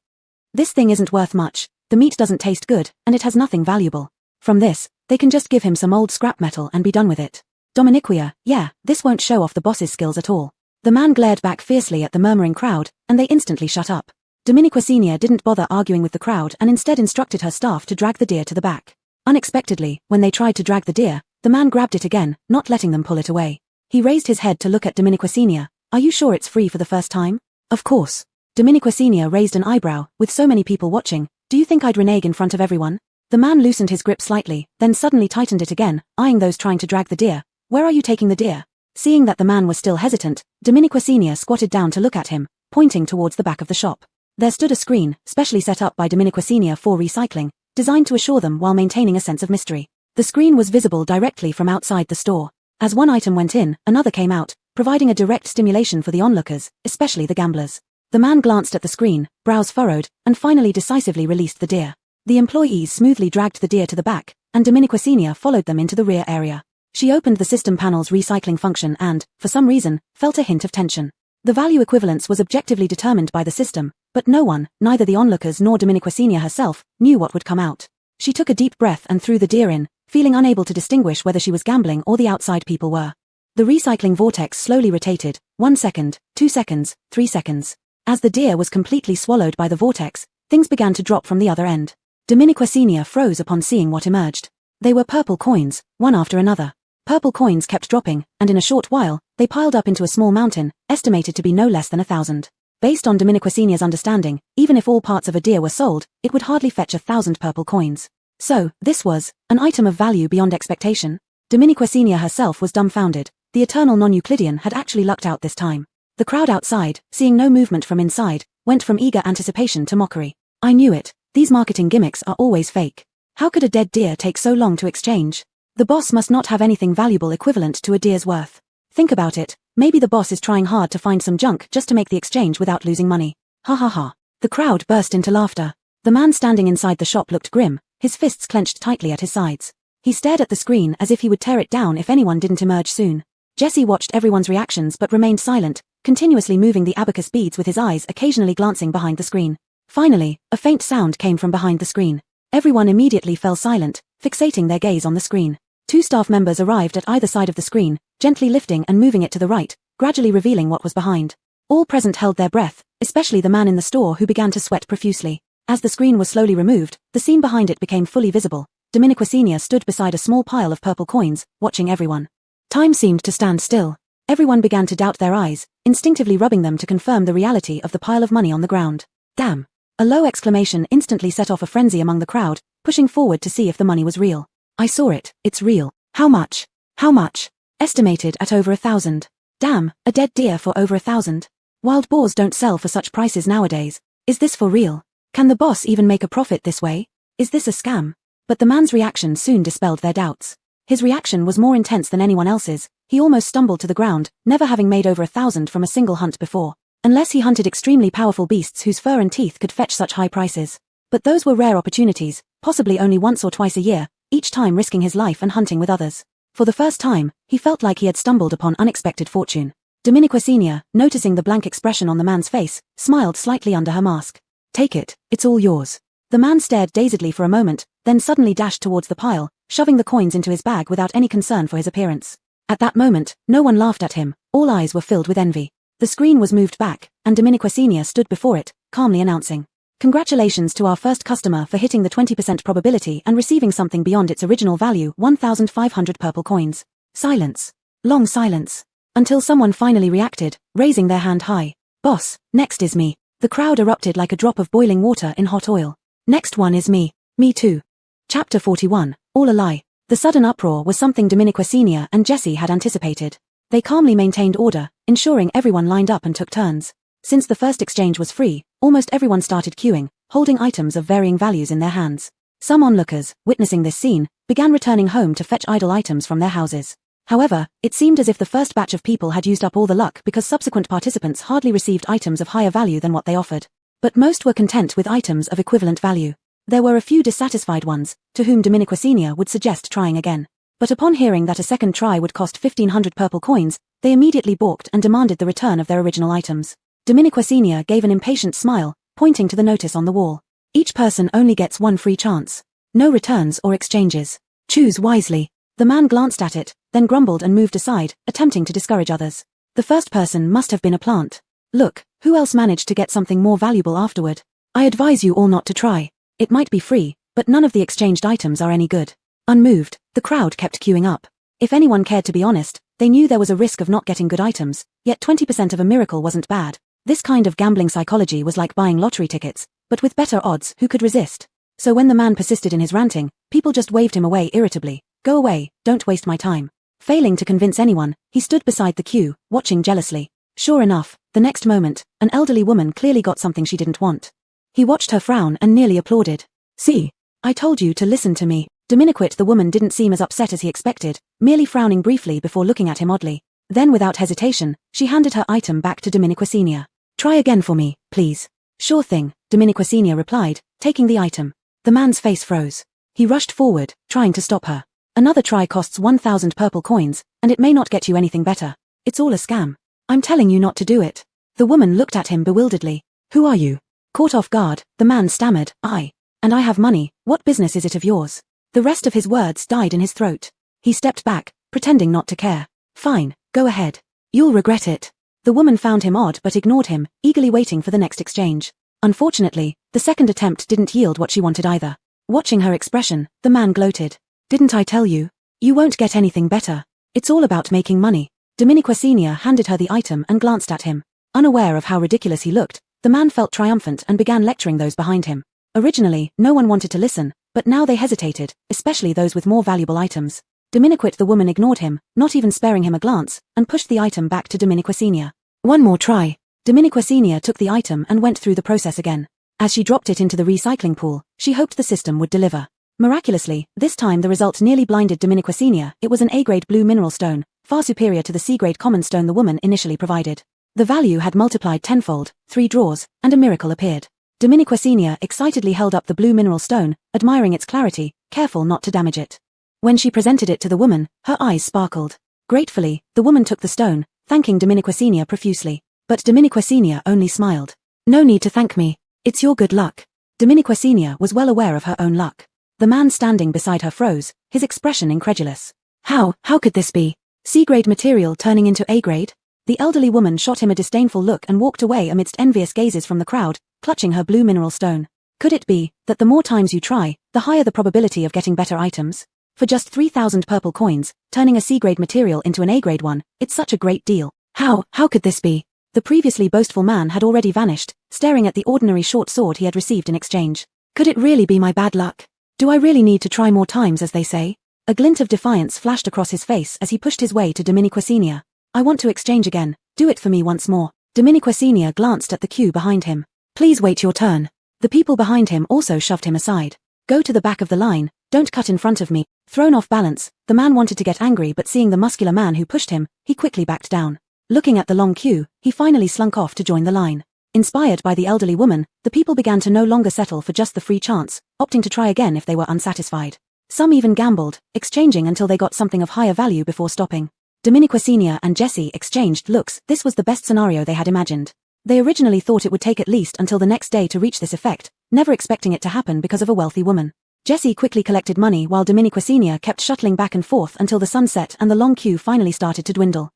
Speaker 1: This thing isn't worth much, the meat doesn't taste good, and it has nothing valuable. From this, they can just give him some old scrap metal and be done with it. Dominiquia, yeah, this won't show off the boss's skills at all. The man glared back fiercely at the murmuring crowd, and they instantly shut up. Dominiqua Sr. didn't bother arguing with the crowd and instead instructed her staff to drag the deer to the back. Unexpectedly, when they tried to drag the deer, the man grabbed it again, not letting them pull it away. He raised his head to look at Dominiqua Sr. Are you sure it's free for the first time? Of course. Dominiqua Sr. raised an eyebrow. With so many people watching, do you think I'd renege in front of everyone? The man loosened his grip slightly, then suddenly tightened it again, eyeing those trying to drag the deer. Where are you taking the deer? Seeing that the man was still hesitant, Dominiqua Sr. squatted down to look at him, pointing towards the back of the shop. There stood a screen, specially set up by Dominiqua Sr. for recycling, designed to assure them while maintaining a sense of mystery. The screen was visible directly from outside the store. As one item went in, another came out, providing a direct stimulation for the onlookers, especially the gamblers. The man glanced at the screen, brows furrowed, and finally decisively released the deer. The employees smoothly dragged the deer to the back, and Dominica Senior followed them into the rear area. She opened the system panel's recycling function and, for some reason, felt a hint of tension. The value equivalence was objectively determined by the system, but no one, neither the onlookers nor Dominica Senior herself, knew what would come out. She took a deep breath and threw the deer in, feeling unable to distinguish whether she was gambling or the outside people were. The recycling vortex slowly rotated, 1 second, 2 seconds, 3 seconds. As the deer was completely swallowed by the vortex, things began to drop from the other end. Dominica Senior froze upon seeing what emerged. They were purple coins, one after another. Purple coins kept dropping, and in a short while, they piled up into a small mountain, estimated to be no less than 1,000. Based on Dominica Senior's understanding, even if all parts of a deer were sold, it would hardly fetch 1,000 purple coins. So, this was an item of value beyond expectation. Dominica Senior herself was dumbfounded. The eternal non-Euclidean had actually lucked out this time. The crowd outside, seeing no movement from inside, went from eager anticipation to mockery. I knew it. These marketing gimmicks are always fake. How could a dead deer take so long to exchange? The boss must not have anything valuable equivalent to a deer's worth. Think about it. Maybe the boss is trying hard to find some junk just to make the exchange without losing money. Ha ha ha. The crowd burst into laughter. The man standing inside the shop looked grim, his fists clenched tightly at his sides. He stared at the screen as if he would tear it down if anyone didn't emerge soon. Jesse watched everyone's reactions but remained silent, continuously moving the abacus beads with his eyes, occasionally glancing behind the screen. Finally, a faint sound came from behind the screen. Everyone immediately fell silent, fixating their gaze on the screen. 2 staff members arrived at either side of the screen, gently lifting and moving it to the right, gradually revealing what was behind. All present held their breath, especially the man in the store who began to sweat profusely. As the screen was slowly removed, the scene behind it became fully visible. Dominica Senior stood beside a small pile of purple coins, watching everyone. Time seemed to stand still. Everyone began to doubt their eyes, instinctively rubbing them to confirm the reality of the pile of money on the ground. Damn! A low exclamation instantly set off a frenzy among the crowd, pushing forward to see if the money was real. I saw it, it's real. How much? How much? Estimated at over 1,000. Damn, a dead deer for over 1,000. Wild boars don't sell for such prices nowadays. Is this for real? Can the boss even make a profit this way? Is this a scam? But the man's reaction soon dispelled their doubts. His reaction was more intense than anyone else's. He almost stumbled to the ground, never having made over 1,000 from a single hunt before. Unless he hunted extremely powerful beasts whose fur and teeth could fetch such high prices. But those were rare opportunities, possibly only once or twice a year, each time risking his life and hunting with others. For the first time, he felt like he had stumbled upon unexpected fortune. Dominica Senior, noticing the blank expression on the man's face, smiled slightly under her mask. Take it, it's all yours. The man stared dazedly for a moment, then suddenly dashed towards the pile, shoving the coins into his bag without any concern for his appearance. At that moment, no one laughed at him, all eyes were filled with envy. The screen was moved back, and Dominica Senior stood before it, calmly announcing, "Congratulations to our first customer for hitting the 20% probability and receiving something beyond its original value, 1,500 purple coins." Silence. Long silence. Until someone finally reacted, raising their hand high. "Boss, next is me." The crowd erupted like a drop of boiling water in hot oil. "Next one is me. Me too." Chapter 41, All a Lie. The sudden uproar was something Dominica Senior and Jesse had anticipated. They calmly maintained order, ensuring everyone lined up and took turns. Since the first exchange was free, almost everyone started queuing, holding items of varying values in their hands. Some onlookers, witnessing this scene, began returning home to fetch idle items from their houses. However, it seemed as if the first batch of people had used up all the luck because subsequent participants hardly received items of higher value than what they offered. But most were content with items of equivalent value. There were a few dissatisfied ones, to whom Dominica Senior would suggest trying again. But upon hearing that a second try would cost 1,500 purple coins, they immediately balked and demanded the return of their original items. Dominica Senior gave an impatient smile, pointing to the notice on the wall. Each person only gets one free chance. No returns or exchanges. Choose wisely. The man glanced at it, then grumbled and moved aside, attempting to discourage others. The first person must have been a plant. Look, who else managed to get something more valuable afterward? I advise you all not to try. It might be free, but none of the exchanged items are any good. Unmoved, the crowd kept queuing up. If anyone cared to be honest, they knew there was a risk of not getting good items, yet 20% of a miracle wasn't bad. This kind of gambling psychology was like buying lottery tickets, but with better odds. Who could resist? So when the man persisted in his ranting, people just waved him away irritably. Go away, don't waste my time. Failing to convince anyone, he stood beside the queue, watching jealously. Sure enough, the next moment, an elderly woman clearly got something she didn't want. He watched her frown and nearly applauded. See? I told you to listen to me. Dominiquit the woman didn't seem as upset as he expected, merely frowning briefly before looking at him oddly. Then without hesitation, she handed her item back to Dominica Senior. Try again for me, please. Sure thing, Dominiquasenia replied, taking the item. The man's face froze. He rushed forward, trying to stop her. Another try costs 1,000 purple coins, and it may not get you anything better. It's all a scam. I'm telling you not to do it. The woman looked at him bewilderedly. Who are you? Caught off guard, the man stammered, and I have money, what business is it of yours? The rest of his words died in his throat. He stepped back, pretending not to care. Fine, go ahead. You'll regret it. The woman found him odd but ignored him, eagerly waiting for the next exchange. Unfortunately, the second attempt didn't yield what she wanted either. Watching her expression, the man gloated. Didn't I tell you? You won't get anything better. It's all about making money. Dominiquasenia handed her the item and glanced at him. Unaware of how ridiculous he looked, the man felt triumphant and began lecturing those behind him. Originally, no one wanted to listen, but now they hesitated, especially those with more valuable items. Dominiquate the woman ignored him, not even sparing him a glance, and pushed the item back to Dominiquasenia. One more try. Dominiquasenia took the item and went through the process again. As she dropped it into the recycling pool, she hoped the system would deliver. Miraculously, this time the result nearly blinded Dominiquasenia. It was an A-grade blue mineral stone, far superior to the C-grade common stone the woman initially provided. The value had multiplied tenfold, 3 draws, and a miracle appeared. Dominiquasenia excitedly held up the blue mineral stone, admiring its clarity, careful not to damage it. When she presented it to the woman, her eyes sparkled. Gratefully, the woman took the stone, thanking Dominiquasenia profusely. But Dominiquasenia only smiled. No need to thank me. It's your good luck. Dominiquasenia was well aware of her own luck. The man standing beside her froze, his expression incredulous. How could this be? C-grade material turning into A-grade? The elderly woman shot him a disdainful look and walked away amidst envious gazes from the crowd, clutching her blue mineral stone. Could it be that the more times you try, the higher the probability of getting better items? For just 3,000 purple coins, turning a C-grade material into an A-grade one, it's such a great deal. How could this be? The previously boastful man had already vanished, staring at the ordinary short sword he had received in exchange. Could it really be my bad luck? Do I really need to try more times, as they say? A glint of defiance flashed across his face as he pushed his way to Dominiquasenia. I want to exchange again, do it for me once more. Dominiquasenia glanced at the queue behind him. Please wait your turn. The people behind him also shoved him aside. Go to the back of the line, don't cut in front of me. Thrown off balance, the man wanted to get angry, but seeing the muscular man who pushed him, he quickly backed down. Looking at the long queue, he finally slunk off to join the line. Inspired by the elderly woman, the people began to no longer settle for just the free chance, opting to try again if they were unsatisfied. Some even gambled, exchanging until they got something of higher value before stopping. Dominiquasenia and Jessie exchanged looks. This was the best scenario they had imagined. They originally thought it would take at least until the next day to reach this effect, never expecting it to happen because of a wealthy woman. Jessie quickly collected money while Dominiquasenia kept shuttling back and forth until the sun set and the long queue finally started to dwindle.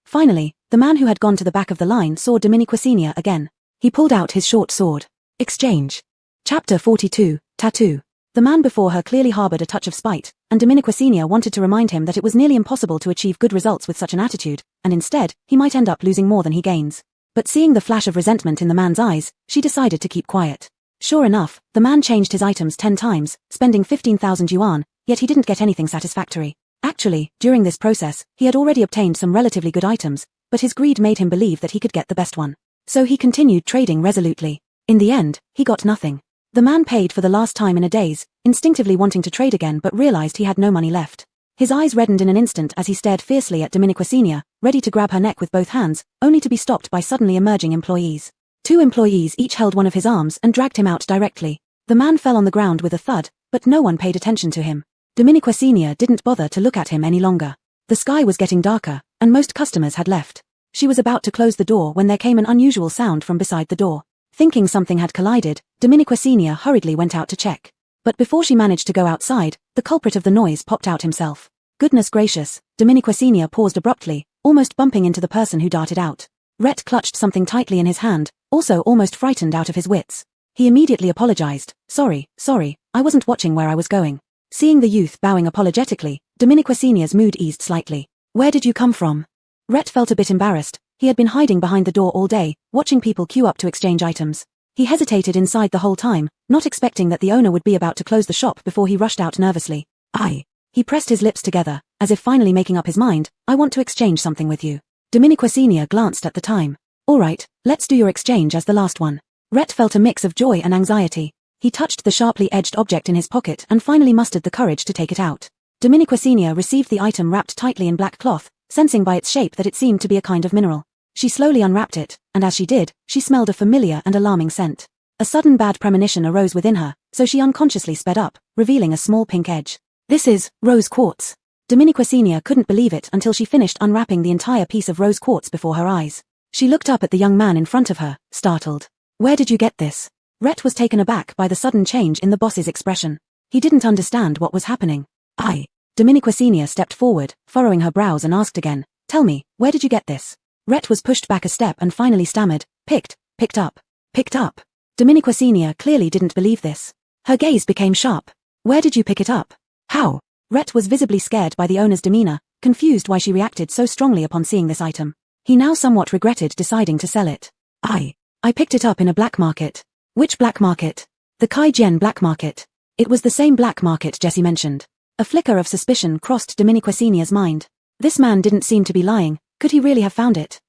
Speaker 1: Finally, the man who had gone to the back of the line saw Dominiquasenia again. He pulled out his short sword. Exchange. Chapter 42, Tattoo. The man before her clearly harbored a touch of spite, and Dominiquasenia wanted to remind him that it was nearly impossible to achieve good results with such an attitude, and instead, he might end up losing more than he gains. But seeing the flash of resentment in the man's eyes, she decided to keep quiet. Sure enough, the man changed his items 10 times, spending 15,000 yuan, yet he didn't get anything satisfactory. Actually, during this process, he had already obtained some relatively good items, but his greed made him believe that he could get the best one. So he continued trading resolutely. In the end, he got nothing. The man paid for the last time in a daze, instinctively wanting to trade again but realized he had no money left. His eyes reddened in an instant as he stared fiercely at Dominiquasenia, ready to grab her neck with both hands, only to be stopped by suddenly emerging employees. 2 employees each held one of his arms and dragged him out directly. The man fell on the ground with a thud, but no one paid attention to him. Dominiquasenia didn't bother to look at him any longer. The sky was getting darker, and most customers had left. She was about to close the door when there came an unusual sound from beside the door. Thinking something had collided, Dominiquasenia hurriedly went out to check. But before she managed to go outside, the culprit of the noise popped out himself. Goodness gracious, Dominiquasenia paused abruptly, almost bumping into the person who darted out. Rhett clutched something tightly in his hand, also almost frightened out of his wits. He immediately apologized. Sorry, I wasn't watching where I was going. Seeing the youth bowing apologetically, Dominiquasenia's mood eased slightly. Where did you come from? Rhett felt a bit embarrassed. He had been hiding behind the door all day, watching people queue up to exchange items. He hesitated inside the whole time, not expecting that the owner would be about to close the shop before he rushed out nervously. He pressed his lips together, as if finally making up his mind. I want to exchange something with you. Dominiquasenia glanced at the time. All right, let's do your exchange as the last one. Rhett felt a mix of joy and anxiety. He touched the sharply edged object in his pocket and finally mustered the courage to take it out. Dominiquasenia received the item wrapped tightly in black cloth, sensing by its shape that it seemed to be a kind of mineral. She slowly unwrapped it, and as she did, she smelled a familiar and alarming scent. A sudden bad premonition arose within her, so she unconsciously sped up, revealing a small pink edge. This is rose quartz. Dominiquesenia couldn't believe it until she finished unwrapping the entire piece of rose quartz before her eyes. She looked up at the young man in front of her, startled. Where did you get this? Rhett was taken aback by the sudden change in the boss's expression. He didn't understand what was happening. Dominiquesenia stepped forward, furrowing her brows and asked again, Tell me, where did you get this? Rhett was pushed back a step and finally stammered, picked up. Dominiquesenia clearly didn't believe this. Her gaze became sharp. Where did you pick it up? How? Rhett was visibly scared by the owner's demeanor, confused why she reacted so strongly upon seeing this item. He now somewhat regretted deciding to sell it. I picked it up in a black market. Which black market? The Kaijian black market. It was the same black market Jessie mentioned. A flicker of suspicion crossed Dominiquesenia's mind. This man didn't seem to be lying. Could he really have found it?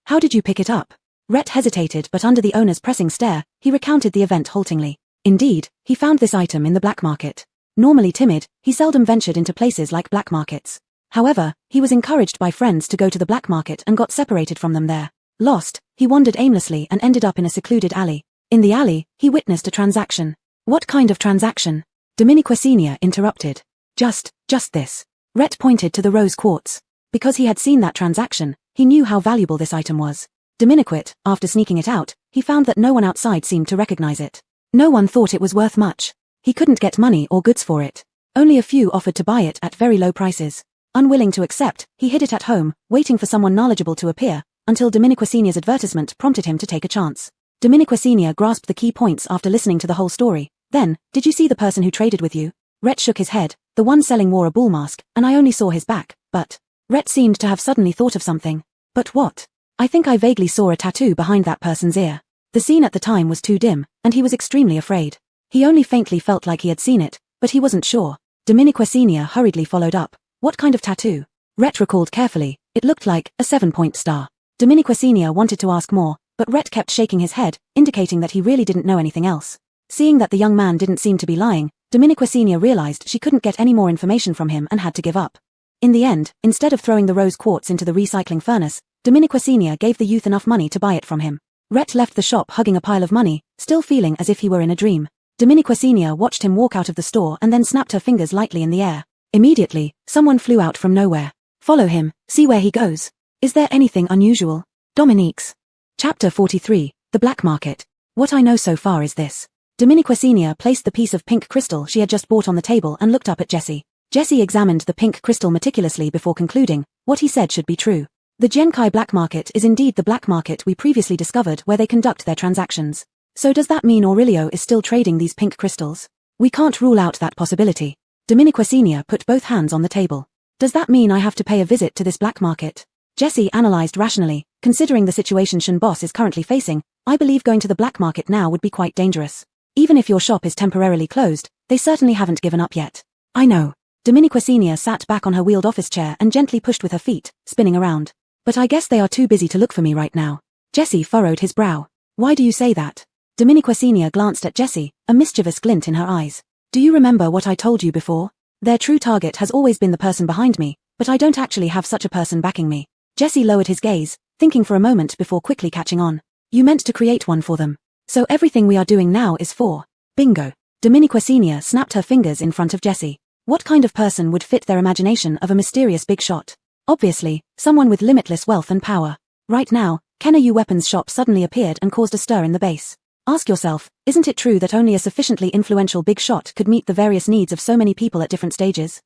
Speaker 1: How did you pick it up? Rhett hesitated, but under the owner's pressing stare, he recounted the event haltingly. Indeed, he found this item in the black market. Normally timid, he seldom ventured into places like black markets. However, he was encouraged by friends to go to the black market and got separated from them there. Lost, he wandered aimlessly and ended up in a secluded alley. In the alley, he witnessed a transaction. What kind of transaction? Dominiquesenia interrupted. Just this. Rhett pointed to the rose quartz. Because he had seen that transaction, he knew how valuable this item was. Dominiquet, after sneaking it out, he found that no one outside seemed to recognize it. No one thought it was worth much. He couldn't get money or goods for it. Only a few offered to buy it at very low prices. Unwilling to accept, he hid it at home, waiting for someone knowledgeable to appear, until Dominiquesenia's advertisement prompted him to take a chance. Dominiquesenia grasped the key points after listening to the whole story. Then, did you see the person who traded with you? Rhett shook his head. The one selling wore a bull mask, and I only saw his back, but... Rhett seemed to have suddenly thought of something. But what? I think I vaguely saw a tattoo behind that person's ear. The scene at the time was too dim, and he was extremely afraid. He only faintly felt like he had seen it, but he wasn't sure. Dominiquesenia hurriedly followed up. What kind of tattoo? Rhett recalled carefully. It looked like a 7-point star. Dominiquesenia wanted to ask more, but Rhett kept shaking his head, indicating that he really didn't know anything else. Seeing that the young man didn't seem to be lying, Dominiquesenia realized she couldn't get any more information from him and had to give up. In the end, instead of throwing the rose quartz into the recycling furnace, Dominiquesenia gave the youth enough money to buy it from him. Rhett left the shop hugging a pile of money, still feeling as if he were in a dream. Dominiquesenia watched him walk out of the store and then snapped her fingers lightly in the air. Immediately, someone flew out from nowhere. Follow him, see where he goes. Is there anything unusual? Dominique's. Chapter 43, The Black Market. What I know so far is this. Dominiquesenia placed the piece of pink crystal she had just bought on the table and looked up at Jessie. Jessie examined the pink crystal meticulously before concluding, what he said should be true. The Genkai black market is indeed the black market we previously discovered where they conduct their transactions. So does that mean Aurelio is still trading these pink crystals? We can't rule out that possibility. Dominiquesenia put both hands on the table. Does that mean I have to pay a visit to this black market? Jessie analyzed rationally. Considering the situation Shin Boss is currently facing, I believe going to the black market now would be quite dangerous. Even if your shop is temporarily closed, they certainly haven't given up yet. I know. Dominiquesenia sat back on her wheeled office chair and gently pushed with her feet, spinning around. But I guess they are too busy to look for me right now. Jessie furrowed his brow. Why do you say that? Dominiquesenia glanced at Jessie, a mischievous glint in her eyes. Do you remember what I told you before? Their true target has always been the person behind me, but I don't actually have such a person backing me. Jessie lowered his gaze, thinking for a moment before quickly catching on. You meant to create one for them. So everything we are doing now is for... Bingo. Dominiquesenia snapped her fingers in front of Jessie. What kind of person would fit their imagination of a mysterious big shot? Obviously, someone with limitless wealth and power. Right now, Kenayu Weapons Shop suddenly appeared and caused a stir in the base. Ask yourself, isn't it true that only a sufficiently influential big shot could meet the various needs of so many people at different stages?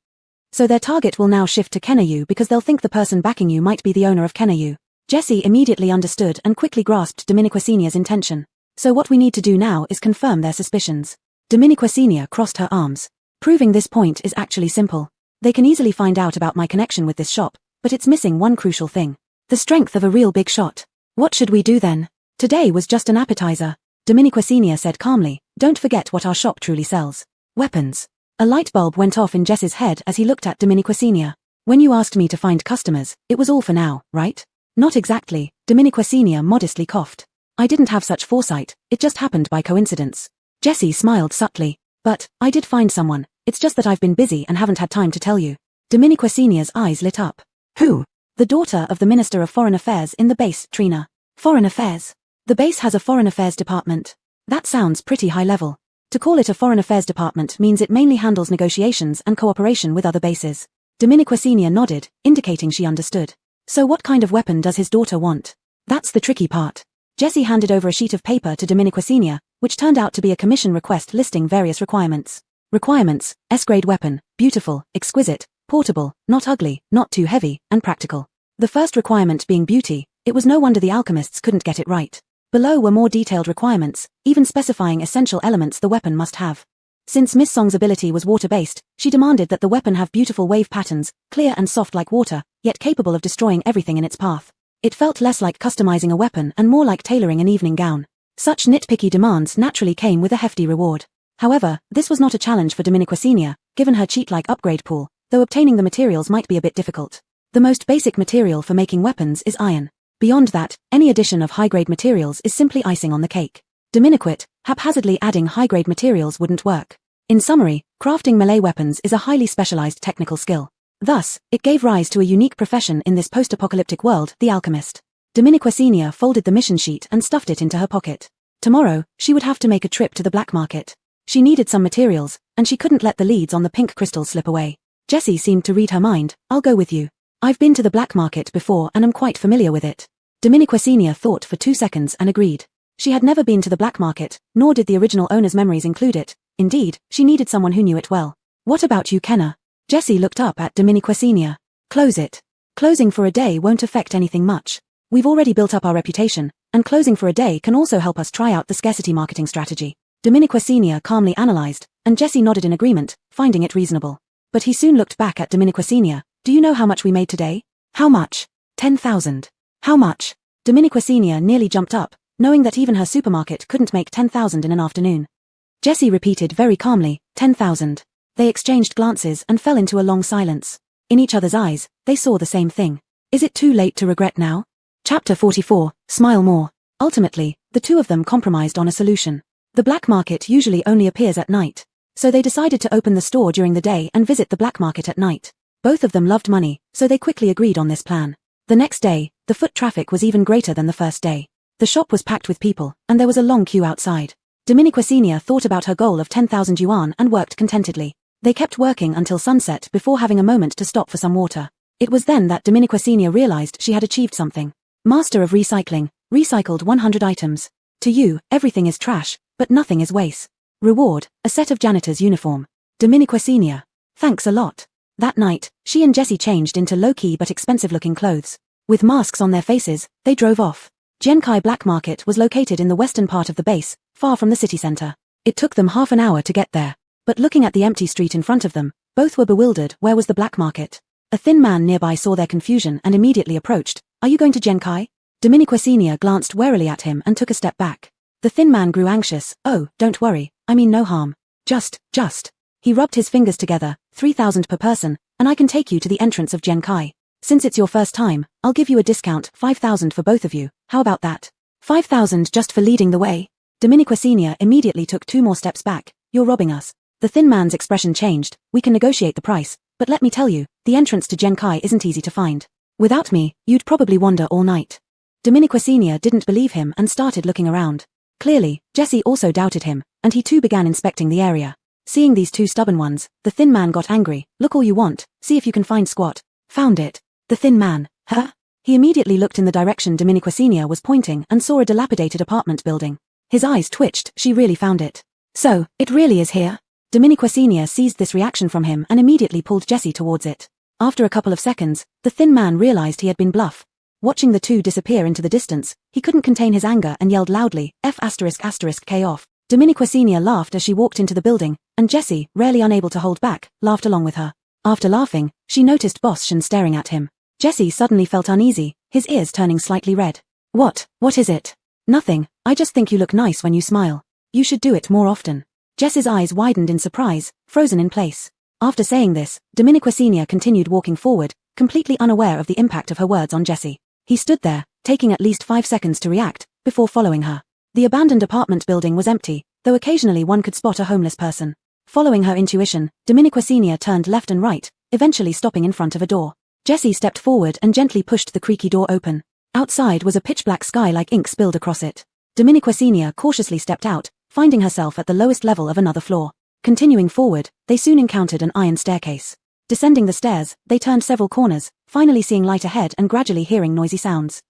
Speaker 1: So their target will now shift to Kenayu because they'll think the person backing you might be the owner of Kenayu. Jessie immediately understood and quickly grasped Dominiquesenia's intention. So what we need to do now is confirm their suspicions. Dominiquesenia crossed her arms. Proving this point is actually simple. They can easily find out about my connection with this shop, but it's missing one crucial thing. The strength of a real big shot. What should we do then? Today was just an appetizer. Dominiquesenia said calmly, don't forget what our shop truly sells. Weapons. A light bulb went off in Jess's head as he looked at Dominiquesenia. When you asked me to find customers, it was all for now, right? Not exactly, Dominiquesenia modestly coughed. I didn't have such foresight, it just happened by coincidence. Jessie smiled subtly. But, I did find someone, it's just that I've been busy and haven't had time to tell you. Dominiquesenia's eyes lit up. Who? The daughter of the Minister of Foreign Affairs in the base, Trina. Foreign Affairs. The base has a Foreign Affairs department. That sounds pretty high level. To call it a Foreign Affairs department means it mainly handles negotiations and cooperation with other bases. Dominique Senior nodded, indicating she understood. So what kind of weapon does his daughter want? That's the tricky part. Jessie handed over a sheet of paper to Dominique Senior, which turned out to be a commission request listing various requirements. Requirements: S-grade weapon, beautiful, exquisite, portable, not ugly, not too heavy, and practical. The first requirement being beauty, it was no wonder the alchemists couldn't get it right. Below were more detailed requirements, even specifying essential elements the weapon must have. Since Miss Song's ability was water-based, she demanded that the weapon have beautiful wave patterns, clear and soft like water, yet capable of destroying everything in its path. It felt less like customizing a weapon and more like tailoring an evening gown. Such nitpicky demands naturally came with a hefty reward. However, this was not a challenge for Dominique Senior, given her cheat-like upgrade pool, though obtaining the materials might be a bit difficult. The most basic material for making weapons is iron. Beyond that, any addition of high-grade materials is simply icing on the cake. Dominique, haphazardly adding high-grade materials wouldn't work. In summary, crafting melee weapons is a highly specialized technical skill. Thus, it gave rise to a unique profession in this post-apocalyptic world, the alchemist. Dominique Senior folded the mission sheet and stuffed it into her pocket. Tomorrow, she would have to make a trip to the black market. She needed some materials, and she couldn't let the leads on the pink crystals slip away. Jessie seemed to read her mind. I'll go with you. I've been to the black market before and am quite familiar with it. Dominique Senior thought for 2 seconds and agreed. She had never been to the black market, nor did the original owner's memories include it. Indeed, she needed someone who knew it well. What about you, Kenna? Jessie looked up at Dominique Senior. Close it. Closing for a day won't affect anything much. We've already built up our reputation, and closing for a day can also help us try out the scarcity marketing strategy. Dominique Senior calmly analyzed, and Jessie nodded in agreement, finding it reasonable. But he soon looked back at Dominique Senior. Do you know how much we made today? How much? 10,000. How much? Dominique Senior nearly jumped up, knowing that even her supermarket couldn't make 10,000 in an afternoon. Jessie repeated very calmly, 10,000. They exchanged glances and fell into a long silence. In each other's eyes, they saw the same thing. Is it too late to regret now? Chapter 44, Smile More. Ultimately, the two of them compromised on a solution. The black market usually only appears at night, so they decided to open the store during the day and visit the black market at night. Both of them loved money, so they quickly agreed on this plan. The next day, the foot traffic was even greater than the first day. The shop was packed with people, and there was a long queue outside. Dominique Senior thought about her goal of 10,000 yuan and worked contentedly. They kept working until sunset before having a moment to stop for some water. It was then that Dominique Senior realized she had achieved something. Master of recycling, recycled 100 items. To you, everything is trash, but nothing is waste. Reward, a set of janitor's uniform. Dominique Senior. Thanks a lot. That night, she and Jessie changed into low-key but expensive-looking clothes. With masks on their faces, they drove off. Jiankai Black Market was located in the western part of the base, far from the city center. It took them half an hour to get there. But looking at the empty street in front of them, both were bewildered. Where was the black market? A thin man nearby saw their confusion and immediately approached. Are you going to Jiankai? Dominique Senior glanced warily at him and took a step back. The thin man grew anxious. Oh, don't worry, I mean no harm. Just. He rubbed his fingers together, 3,000 per person, and I can take you to the entrance of Jiankai. Since it's your first time, I'll give you a discount, 5,000 for both of you. How about that? 5,000 just for leading the way? Dominique Senior immediately took 2 more steps back. You're robbing us. The thin man's expression changed. We can negotiate the price, but let me tell you, the entrance to Jiankai isn't easy to find. Without me, you'd probably wander all night. Dominique Senior didn't believe him and started looking around. Clearly, Jessie also doubted him, and he too began inspecting the area. Seeing these 2 stubborn ones, the thin man got angry. Look all you want, see if you can find squat. Found it. The thin man. Huh? He immediately looked in the direction Dominique Senior was pointing and saw a dilapidated apartment building. His eyes twitched. She really found it. So, it really is here? Dominique Senior seized this reaction from him and immediately pulled Jessie towards it. After a couple of seconds, the thin man realized he had been bluffed. Watching the 2 disappear into the distance, he couldn't contain his anger and yelled loudly, F***K off. Dominique Senior laughed as she walked into the building, and Jessie, rarely unable to hold back, laughed along with her. After laughing, she noticed Boss Shen staring at him. Jessie suddenly felt uneasy, his ears turning slightly red. What is it? Nothing, I just think you look nice when you smile. You should do it more often. Jessie's eyes widened in surprise, frozen in place. After saying this, Dominique Senior continued walking forward, completely unaware of the impact of her words on Jessie. He stood there, taking at least 5 seconds to react, before following her. The abandoned apartment building was empty, though occasionally one could spot a homeless person. Following her intuition, Dominique Senior turned left and right, eventually stopping in front of a door. Jessie stepped forward and gently pushed the creaky door open. Outside was a pitch-black sky like ink spilled across it. Dominiquesenia cautiously stepped out, finding herself at the lowest level of another floor. Continuing forward, they soon encountered an iron staircase. Descending the stairs, they turned several corners, finally seeing light ahead and gradually hearing noisy sounds.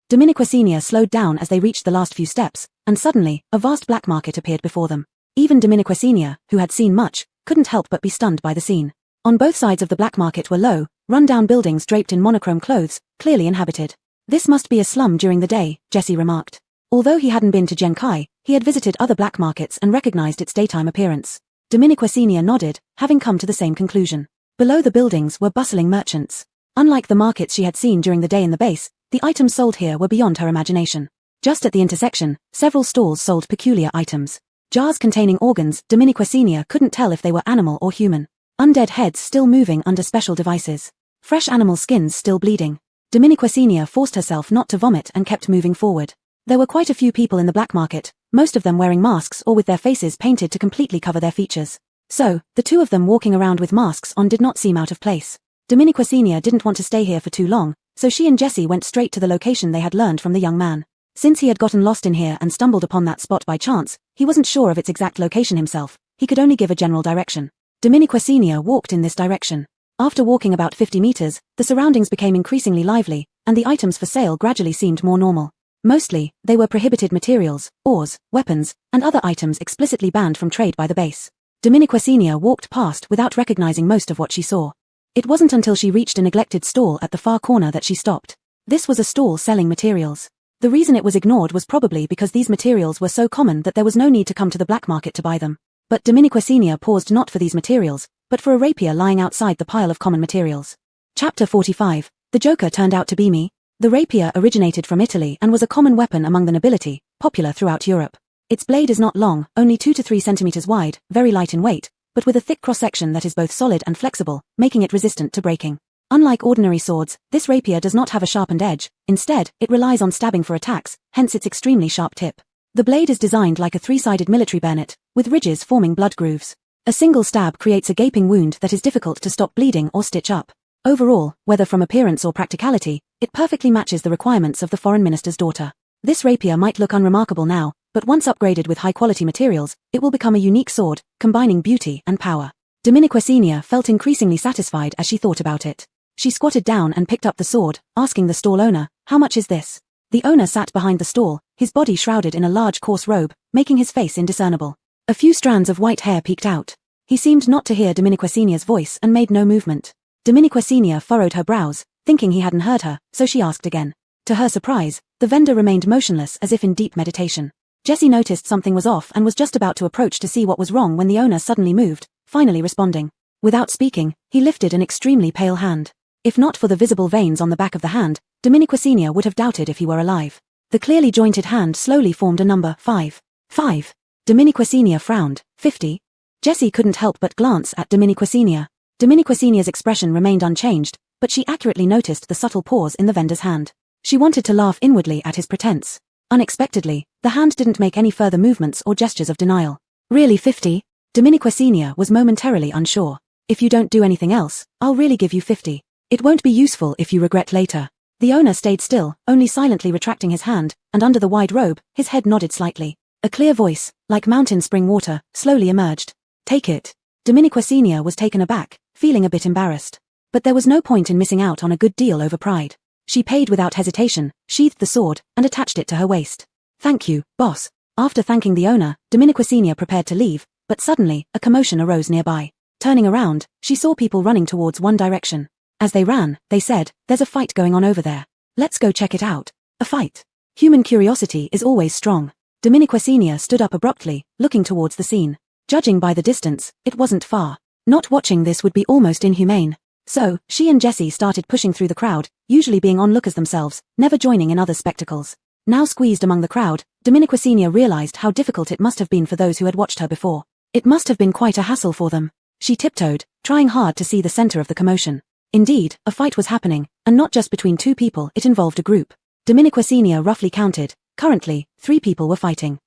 Speaker 1: Dominiquesenia slowed down as they reached the last few steps, and suddenly, a vast black market appeared before them. Even Dominiquesenia, who had seen much, couldn't help but be stunned by the scene. On both sides of the black market were low, run-down buildings draped in monochrome clothes, clearly inhabited. This must be a slum during the day, Jessie remarked. Although he hadn't been to Genkai, he had visited other black markets and recognized its daytime appearance. Dominiquesenia nodded, having come to the same conclusion. Below the buildings were bustling merchants. Unlike the markets she had seen during the day in the base, the items sold here were beyond her imagination. Just at the intersection, several stalls sold peculiar items. Jars containing organs, Dominiquesenia couldn't tell if they were animal or human. Undead heads still moving under special devices. Fresh animal skins still bleeding. Dominiquesenia forced herself not to vomit and kept moving forward. There were quite a few people in the black market, most of them wearing masks or with their faces painted to completely cover their features. So, the two of them walking around with masks on did not seem out of place. Dominiquesenia didn't want to stay here for too long, so she and Jessie went straight to the location they had learned from the young man. Since he had gotten lost in here and stumbled upon that spot by chance, he wasn't sure of its exact location himself, he could only give a general direction. Dominiquesenia walked in this direction. After walking about 50 meters, the surroundings became increasingly lively, and the items for sale gradually seemed more normal. Mostly, they were prohibited materials, ores, weapons, and other items explicitly banned from trade by the base. Dominiquesenia walked past without recognizing most of what she saw. It wasn't until she reached a neglected stall at the far corner that she stopped. This was a stall selling materials. The reason it was ignored was probably because these materials were so common that there was no need to come to the black market to buy them. But Dominiquesenia paused not for these materials, but for a rapier lying outside the pile of common materials. Chapter 45. The Joker turned out to be me. The rapier originated from Italy and was a common weapon among the nobility, popular throughout Europe. Its blade is not long, only 2 to 3 centimeters wide, very light in weight, but with a thick cross-section that is both solid and flexible, making it resistant to breaking. Unlike ordinary swords, this rapier does not have a sharpened edge. Instead, it relies on stabbing for attacks, hence its extremely sharp tip. The blade is designed like a 3-sided military bayonet, with ridges forming blood grooves. A single stab creates a gaping wound that is difficult to stop bleeding or stitch up. Overall, whether from appearance or practicality, it perfectly matches the requirements of the foreign minister's daughter. This rapier might look unremarkable now, but once upgraded with high-quality materials, it will become a unique sword, combining beauty and power. Dominiquesenia felt increasingly satisfied as she thought about it. She squatted down and picked up the sword, asking the stall owner, "How much is this?" The owner sat behind the stall, his body shrouded in a large coarse robe, making his face indiscernible. A few strands of white hair peeked out. He seemed not to hear Dominiquesenia's voice and made no movement. Dominiquesenia furrowed her brows, thinking he hadn't heard her, so she asked again. To her surprise, the vendor remained motionless as if in deep meditation. Jessie noticed something was off and was just about to approach to see what was wrong when the owner suddenly moved, finally responding. Without speaking, he lifted an extremely pale hand. If not for the visible veins on the back of the hand, Dominiquesenia would have doubted if he were alive. The clearly jointed hand slowly formed a number 5. 5. Dominiquesenia frowned. 50? Jessie couldn't help but glance at Dominiquesenia. Dominiquesenia's expression remained unchanged, but she accurately noticed the subtle pause in the vendor's hand. She wanted to laugh inwardly at his pretense. Unexpectedly, the hand didn't make any further movements or gestures of denial. Really 50? Dominiquesenia was momentarily unsure. If you don't do anything else, I'll really give you 50. It won't be useful if you regret later. The owner stayed still, only silently retracting his hand, and under the wide robe, his head nodded slightly. A clear voice, like mountain spring water, slowly emerged. Take it. Dominiquesenia was taken aback, feeling a bit embarrassed. But there was no point in missing out on a good deal over pride. She paid without hesitation, sheathed the sword, and attached it to her waist. Thank you, boss. After thanking the owner, Dominiquesenia prepared to leave, but suddenly, a commotion arose nearby. Turning around, she saw people running towards one direction. As they ran, they said, "There's a fight going on over there. Let's go check it out." A fight. Human curiosity is always strong. Dominiquesenia stood up abruptly, looking towards the scene. Judging by the distance, it wasn't far. Not watching this would be almost inhumane. So, she and Jessie started pushing through the crowd, usually being onlookers themselves, never joining in other spectacles. Now squeezed among the crowd, Dominiquesenia realized how difficult it must have been for those who had watched her before. It must have been quite a hassle for them. She tiptoed, trying hard to see the center of the commotion. Indeed, a fight was happening, and not just between two people, it involved a group. Dominiquesenia roughly counted. Currently, 3 people were fighting.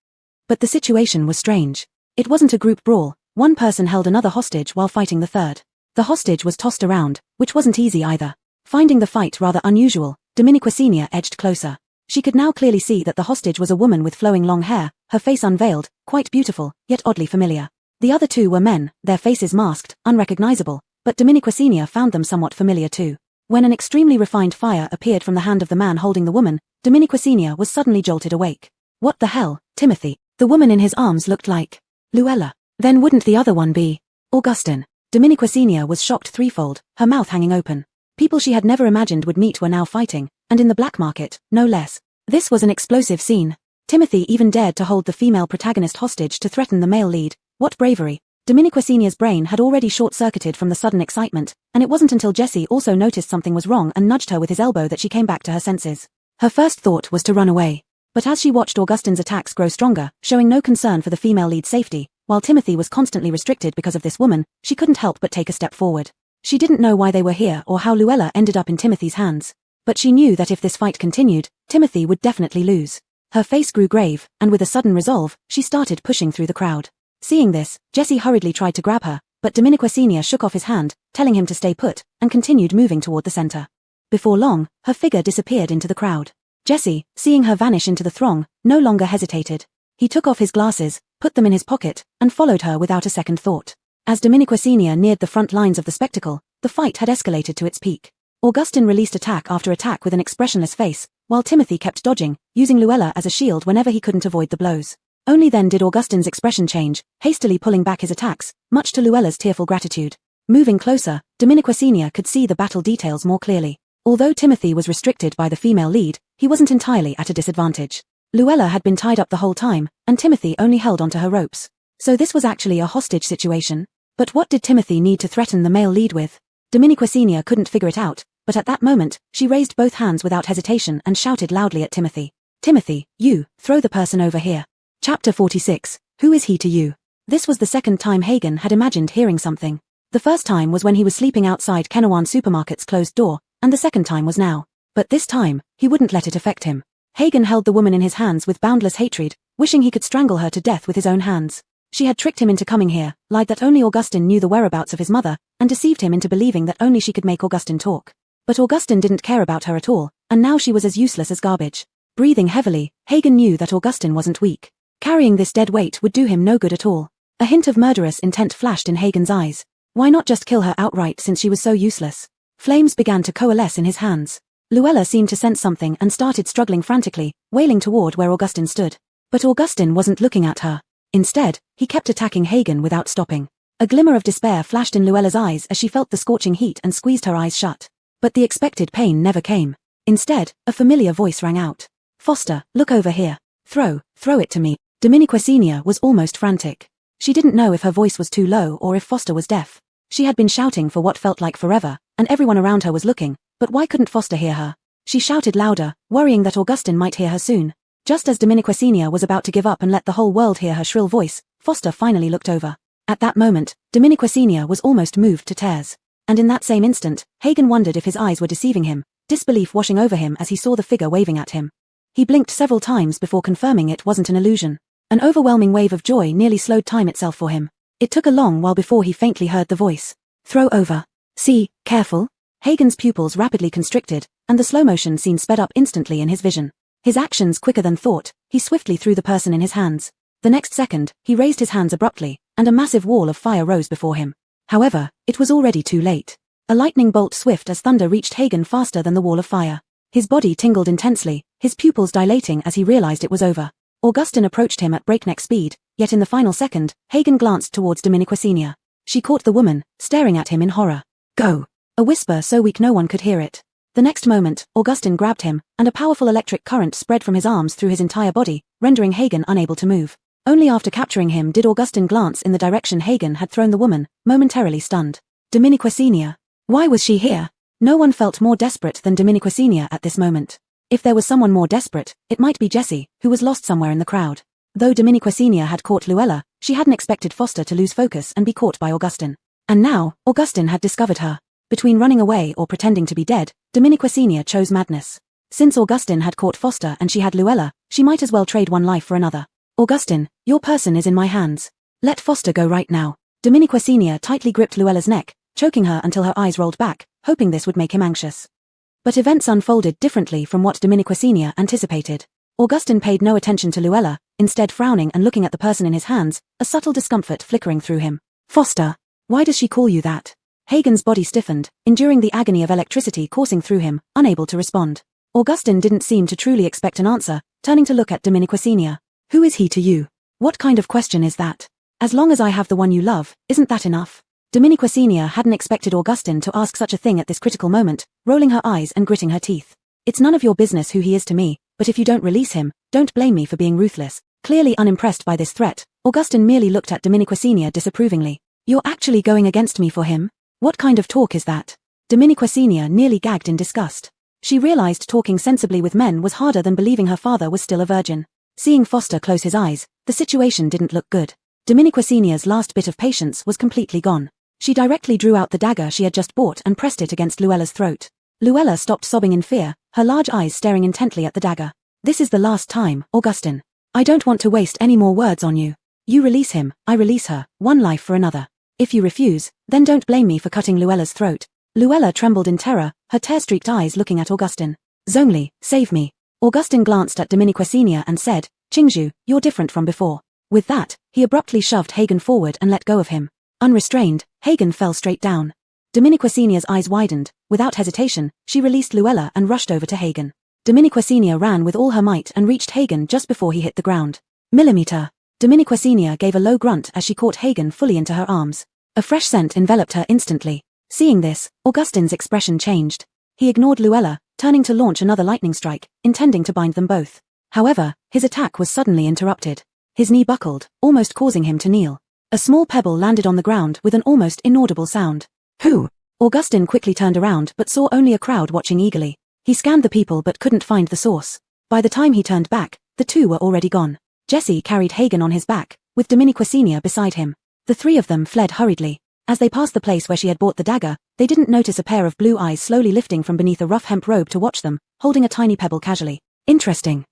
Speaker 1: But the situation was strange. It wasn't a group brawl. One person held another hostage while fighting the third. The hostage was tossed around, which wasn't easy either. Finding the fight rather unusual, Dominiquecenia edged closer. She could now clearly see that the hostage was a woman with flowing long hair, her face unveiled, quite beautiful, yet oddly familiar. The other two were men, their faces masked, unrecognizable, but Dominiquecenia found them somewhat familiar too. When an extremely refined fire appeared from the hand of the man holding the woman, Dominiquecenia was suddenly jolted awake. What the hell, Timothy? The woman in his arms looked like Luella. Then wouldn't the other one be Augustin? Dominiquecenia was shocked threefold, her mouth hanging open. People she had never imagined would meet were now fighting, and in the black market, no less. This was an explosive scene. Timothy even dared to hold the female protagonist hostage to threaten the male lead. What bravery! Dominiquecenia's brain had already short-circuited from the sudden excitement, and it wasn't until Jesse also noticed something was wrong and nudged her with his elbow that she came back to her senses. Her first thought was to run away. But as she watched Augustin's attacks grow stronger, showing no concern for the female lead's safety, while Timothy was constantly restricted because of this woman, she couldn't help but take a step forward. She didn't know why they were here or how Luella ended up in Timothy's hands. But she knew that if this fight continued, Timothy would definitely lose. Her face grew grave, and with a sudden resolve, she started pushing through the crowd. Seeing this, Jesse hurriedly tried to grab her, but Dominiquecenia shook off his hand, telling him to stay put, and continued moving toward the center. Before long, her figure disappeared into the crowd. Jesse, seeing her vanish into the throng, no longer hesitated. He took off his glasses, put them in his pocket, and followed her without a second thought. As Dominiquecenia neared the front lines of the spectacle, the fight had escalated to its peak. Augustin released attack after attack with an expressionless face, while Timothy kept dodging, using Luella as a shield whenever he couldn't avoid the blows. Only then did Augustin's expression change, hastily pulling back his attacks, much to Luella's tearful gratitude. Moving closer, Dominiquecenia could see the battle details more clearly. Although Timothy was restricted by the female lead, he wasn't entirely at a disadvantage. Luella had been tied up the whole time, and Timothy only held onto her ropes. So this was actually a hostage situation? But what did Timothy need to threaten the male lead with? Dominiquecenia couldn't figure it out, but at that moment, she raised both hands without hesitation and shouted loudly at Timothy. Timothy, you, throw the person over here. Chapter 46, Who is he to you? This was the second time Hagen had imagined hearing something. The first time was when he was sleeping outside Kenawan Supermarket's closed door, and the second time was now. But this time, he wouldn't let it affect him. Hagen held the woman in his hands with boundless hatred, wishing he could strangle her to death with his own hands. She had tricked him into coming here, lied that only Augustin knew the whereabouts of his mother, and deceived him into believing that only she could make Augustin talk. But Augustin didn't care about her at all, and now she was as useless as garbage. Breathing heavily, Hagen knew that Augustin wasn't weak. Carrying this dead weight would do him no good at all. A hint of murderous intent flashed in Hagen's eyes. Why not just kill her outright since she was so useless? Flames began to coalesce in his hands. Luella seemed to sense something and started struggling frantically, wailing toward where Augustin stood. But Augustin wasn't looking at her. Instead, he kept attacking Hagen without stopping. A glimmer of despair flashed in Luella's eyes as she felt the scorching heat and squeezed her eyes shut. But the expected pain never came. Instead, a familiar voice rang out. Foster, look over here. Throw it to me. Dominiquecenia was almost frantic. She didn't know if her voice was too low or if Foster was deaf. She had been shouting for what felt like forever, and everyone around her was looking, but why couldn't Foster hear her? She shouted louder, worrying that Augustin might hear her soon. Just as Dominiquecenia was about to give up and let the whole world hear her shrill voice, Foster finally looked over. At that moment, Dominiquecenia was almost moved to tears. And in that same instant, Hagen wondered if his eyes were deceiving him, disbelief washing over him as he saw the figure waving at him. He blinked several times before confirming it wasn't an illusion. An overwhelming wave of joy nearly slowed time itself for him. It took a long while before he faintly heard the voice. Throw over. See, careful. Hagen's pupils rapidly constricted, and the slow-motion scene sped up instantly in his vision. His actions quicker than thought, he swiftly threw the person in his hands. The next second, he raised his hands abruptly, and a massive wall of fire rose before him. However, it was already too late. A lightning bolt swift as thunder reached Hagen faster than the wall of fire. His body tingled intensely, his pupils dilating as he realized it was over. Augustin approached him at breakneck speed, yet in the final second, Hagen glanced towards Dominiquecenia. She caught the woman, staring at him in horror. Go! A whisper so weak no one could hear it. The next moment, Augustin grabbed him, and a powerful electric current spread from his arms through his entire body, rendering Hagen unable to move. Only after capturing him did Augustin glance in the direction Hagen had thrown the woman, momentarily stunned. Dominiquecenia. Why was she here? No one felt more desperate than Dominiquecenia at this moment. If there was someone more desperate, it might be Jesse, who was lost somewhere in the crowd. Though Dominiquecenia had caught Luella, she hadn't expected Foster to lose focus and be caught by Augustin. And now, Augustin had discovered her. Between running away or pretending to be dead, Dominiquecenia chose madness. Since Augustin had caught Foster and she had Luella, she might as well trade one life for another. Augustin, your person is in my hands. Let Foster go right now. Dominiquecenia tightly gripped Luella's neck, choking her until her eyes rolled back, hoping this would make him anxious. But events unfolded differently from what Dominiquasenia anticipated. Augustin paid no attention to Luella, instead frowning and looking at the person in his hands, a subtle discomfort flickering through him. Foster. Why does she call you that? Hagen's body stiffened, enduring the agony of electricity coursing through him, unable to respond. Augustin didn't seem to truly expect an answer, turning to look at Dominiquasenia. Who is he to you? What kind of question is that? As long as I have the one you love, isn't that enough? Dominiquasenia hadn't expected Augustin to ask such a thing at this critical moment, rolling her eyes and gritting her teeth. It's none of your business who he is to me, but if you don't release him, don't blame me for being ruthless. Clearly unimpressed by this threat, Augustin merely looked at Dominiquasenia disapprovingly. You're actually going against me for him? What kind of talk is that? Dominiquasenia nearly gagged in disgust. She realized talking sensibly with men was harder than believing her father was still a virgin. Seeing Foster close his eyes, the situation didn't look good. Dominiquasenia's last bit of patience was completely gone. She directly drew out the dagger she had just bought and pressed it against Luella's throat. Luella stopped sobbing in fear, her large eyes staring intently at the dagger. This is the last time, Augustin. I don't want to waste any more words on you. You release him, I release her, one life for another. If you refuse, then don't blame me for cutting Luella's throat. Luella trembled in terror, her tear-streaked eyes looking at Augustin. Zhongli, save me. Augustin glanced at Dominiquasenia and said, Qingzhu, you're different from before. With that, he abruptly shoved Hagen forward and let go of him. Unrestrained, Hagen fell straight down. Dominiquasenia's eyes widened. Without hesitation, she released Luella and rushed over to Hagen. Dominiquasenia ran with all her might and reached Hagen just before he hit the ground. Millimeter. Dominiquasenia gave a low grunt as she caught Hagen fully into her arms. A fresh scent enveloped her instantly. Seeing this, Augustin's expression changed. He ignored Luella, turning to launch another lightning strike, intending to bind them both. However, his attack was suddenly interrupted. His knee buckled, almost causing him to kneel. A small pebble landed on the ground with an almost inaudible sound. Who? Augustin quickly turned around but saw only a crowd watching eagerly. He scanned the people but couldn't find the source. By the time he turned back, the two were already gone. Jesse carried Hagen on his back, with Dominiquasenia beside him. The three of them fled hurriedly. As they passed the place where she had bought the dagger, they didn't notice a pair of blue eyes slowly lifting from beneath a rough hemp robe to watch them, holding a tiny pebble casually. Interesting.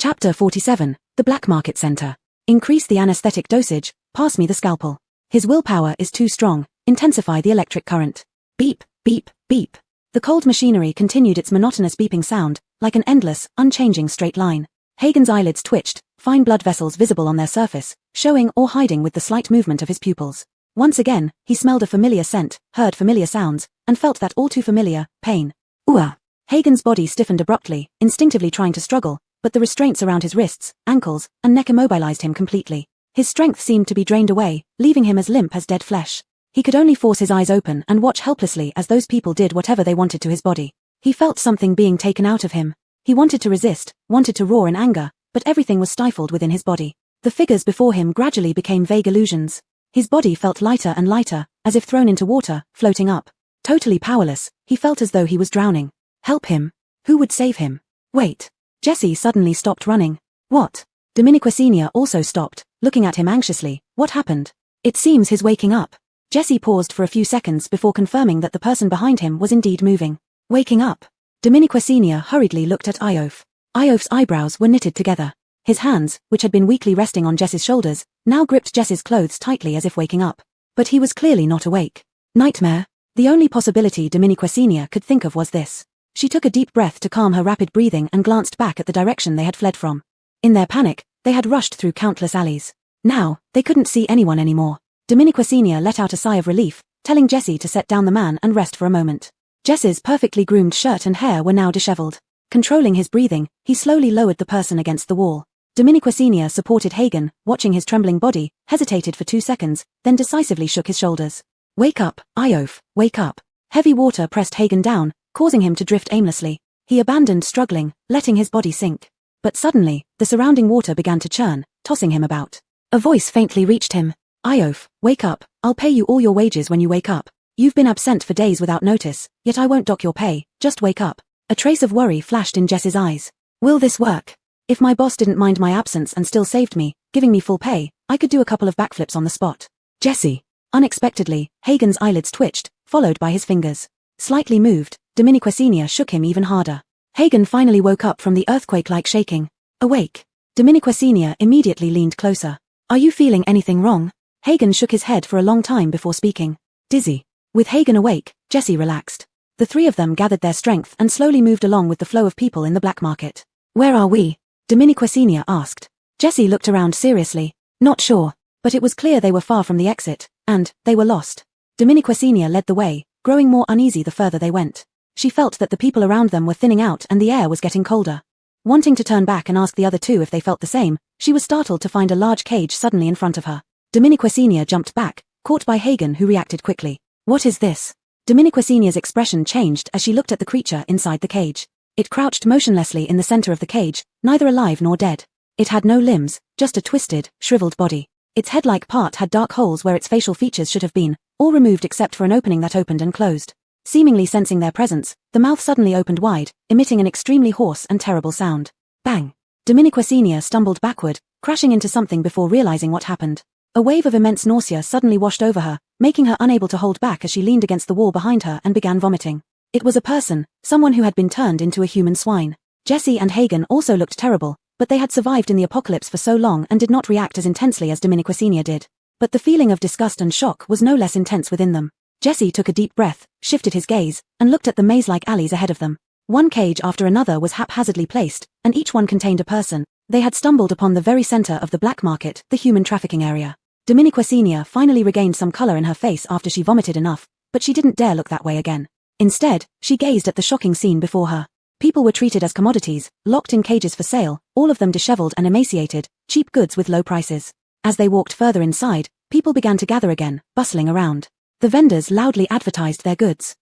Speaker 1: Chapter 47, The Black Market Center. Increase the anesthetic dosage, pass me the scalpel. His willpower is too strong, intensify the electric current. Beep, beep, beep. The cold machinery continued its monotonous beeping sound, like an endless, unchanging straight line. Hagen's eyelids twitched, fine blood vessels visible on their surface, showing or hiding with the slight movement of his pupils. Once again, he smelled a familiar scent, heard familiar sounds, and felt that all too familiar, pain. Ooh! Hagen's body stiffened abruptly, instinctively trying to struggle, but the restraints around his wrists, ankles, and neck immobilized him completely. His strength seemed to be drained away, leaving him as limp as dead flesh. He could only force his eyes open and watch helplessly as those people did whatever they wanted to his body. He felt something being taken out of him. He wanted to resist, wanted to roar in anger, but everything was stifled within his body. The figures before him gradually became vague illusions. His body felt lighter and lighter, as if thrown into water, floating up. Totally powerless, he felt as though he was drowning. Help him. Who would save him? Wait. Jesse suddenly stopped running. What? Dominiquasenia also stopped, looking at him anxiously. What happened? It seems he's waking up. Jesse paused for a few seconds before confirming that the person behind him was indeed moving. Waking up. Dominiquasenia hurriedly looked at Iof. Iof's eyebrows were knitted together. His hands, which had been weakly resting on Jess's shoulders, now gripped Jess's clothes tightly as if waking up. But he was clearly not awake. Nightmare? The only possibility Dominiquasenia could think of was this. She took a deep breath to calm her rapid breathing and glanced back at the direction they had fled from. In their panic, they had rushed through countless alleys. Now, they couldn't see anyone anymore. Dominiquasenia let out a sigh of relief, telling Jesse to set down the man and rest for a moment. Jess's perfectly groomed shirt and hair were now disheveled. Controlling his breathing, he slowly lowered the person against the wall. Dominiquasenia supported Hagen, watching his trembling body, hesitated for 2 seconds, then decisively shook his shoulders. Wake up, Iof, wake up. Heavy water pressed Hagen down, causing him to drift aimlessly. He abandoned struggling, letting his body sink. But suddenly, the surrounding water began to churn, tossing him about. A voice faintly reached him. Iof, wake up, I'll pay you all your wages when you wake up. You've been absent for days without notice, yet I won't dock your pay, just wake up. A trace of worry flashed in Jess's eyes. Will this work? If my boss didn't mind my absence and still saved me, giving me full pay, I could do a couple of backflips on the spot. Jesse. Unexpectedly, Hagen's eyelids twitched, followed by his fingers. Slightly moved, Dominiquasenia shook him even harder. Hagen finally woke up from the earthquake-like shaking. Awake. Dominiquasenia immediately leaned closer. Are you feeling anything wrong? Hagen shook his head for a long time before speaking. Dizzy. With Hagen awake, Jesse relaxed. The three of them gathered their strength and slowly moved along with the flow of people in the black market. "Where are we?" Dominiquesenia asked. Jessie looked around seriously. Not sure, but it was clear they were far from the exit, and they were lost. Dominiquesenia led the way, growing more uneasy the further they went. She felt that the people around them were thinning out and the air was getting colder. Wanting to turn back and ask the other two if they felt the same, she was startled to find a large cage suddenly in front of her. Dominiquesenia jumped back, caught by Hagen, who reacted quickly. "What is this?" Dominiquesenia's expression changed as she looked at the creature inside the cage. It crouched motionlessly in the center of the cage, neither alive nor dead. It had no limbs, just a twisted, shriveled body. Its head-like part had dark holes where its facial features should have been, all removed except for an opening that opened and closed. Seemingly sensing their presence, the mouth suddenly opened wide, emitting an extremely hoarse and terrible sound. Bang! Dominiquesenia stumbled backward, crashing into something before realizing what happened. A wave of immense nausea suddenly washed over her, making her unable to hold back as she leaned against the wall behind her and began vomiting. It was a person, someone who had been turned into a human swine. Jessie and Hagen also looked terrible, but they had survived in the apocalypse for so long and did not react as intensely as Dominiquesenia did. But the feeling of disgust and shock was no less intense within them. Jessie took a deep breath, shifted his gaze, and looked at the maze-like alleys ahead of them. One cage after another was haphazardly placed, and each one contained a person. They had stumbled upon the very center of the black market, the human trafficking area. Dominiquesenia finally regained some color in her face after she vomited enough, but she didn't dare look that way again. Instead, she gazed at the shocking scene before her. People were treated as commodities, locked in cages for sale, all of them disheveled and emaciated, cheap goods with low prices. As they walked further inside, people began to gather again, bustling around. The vendors loudly advertised their goods.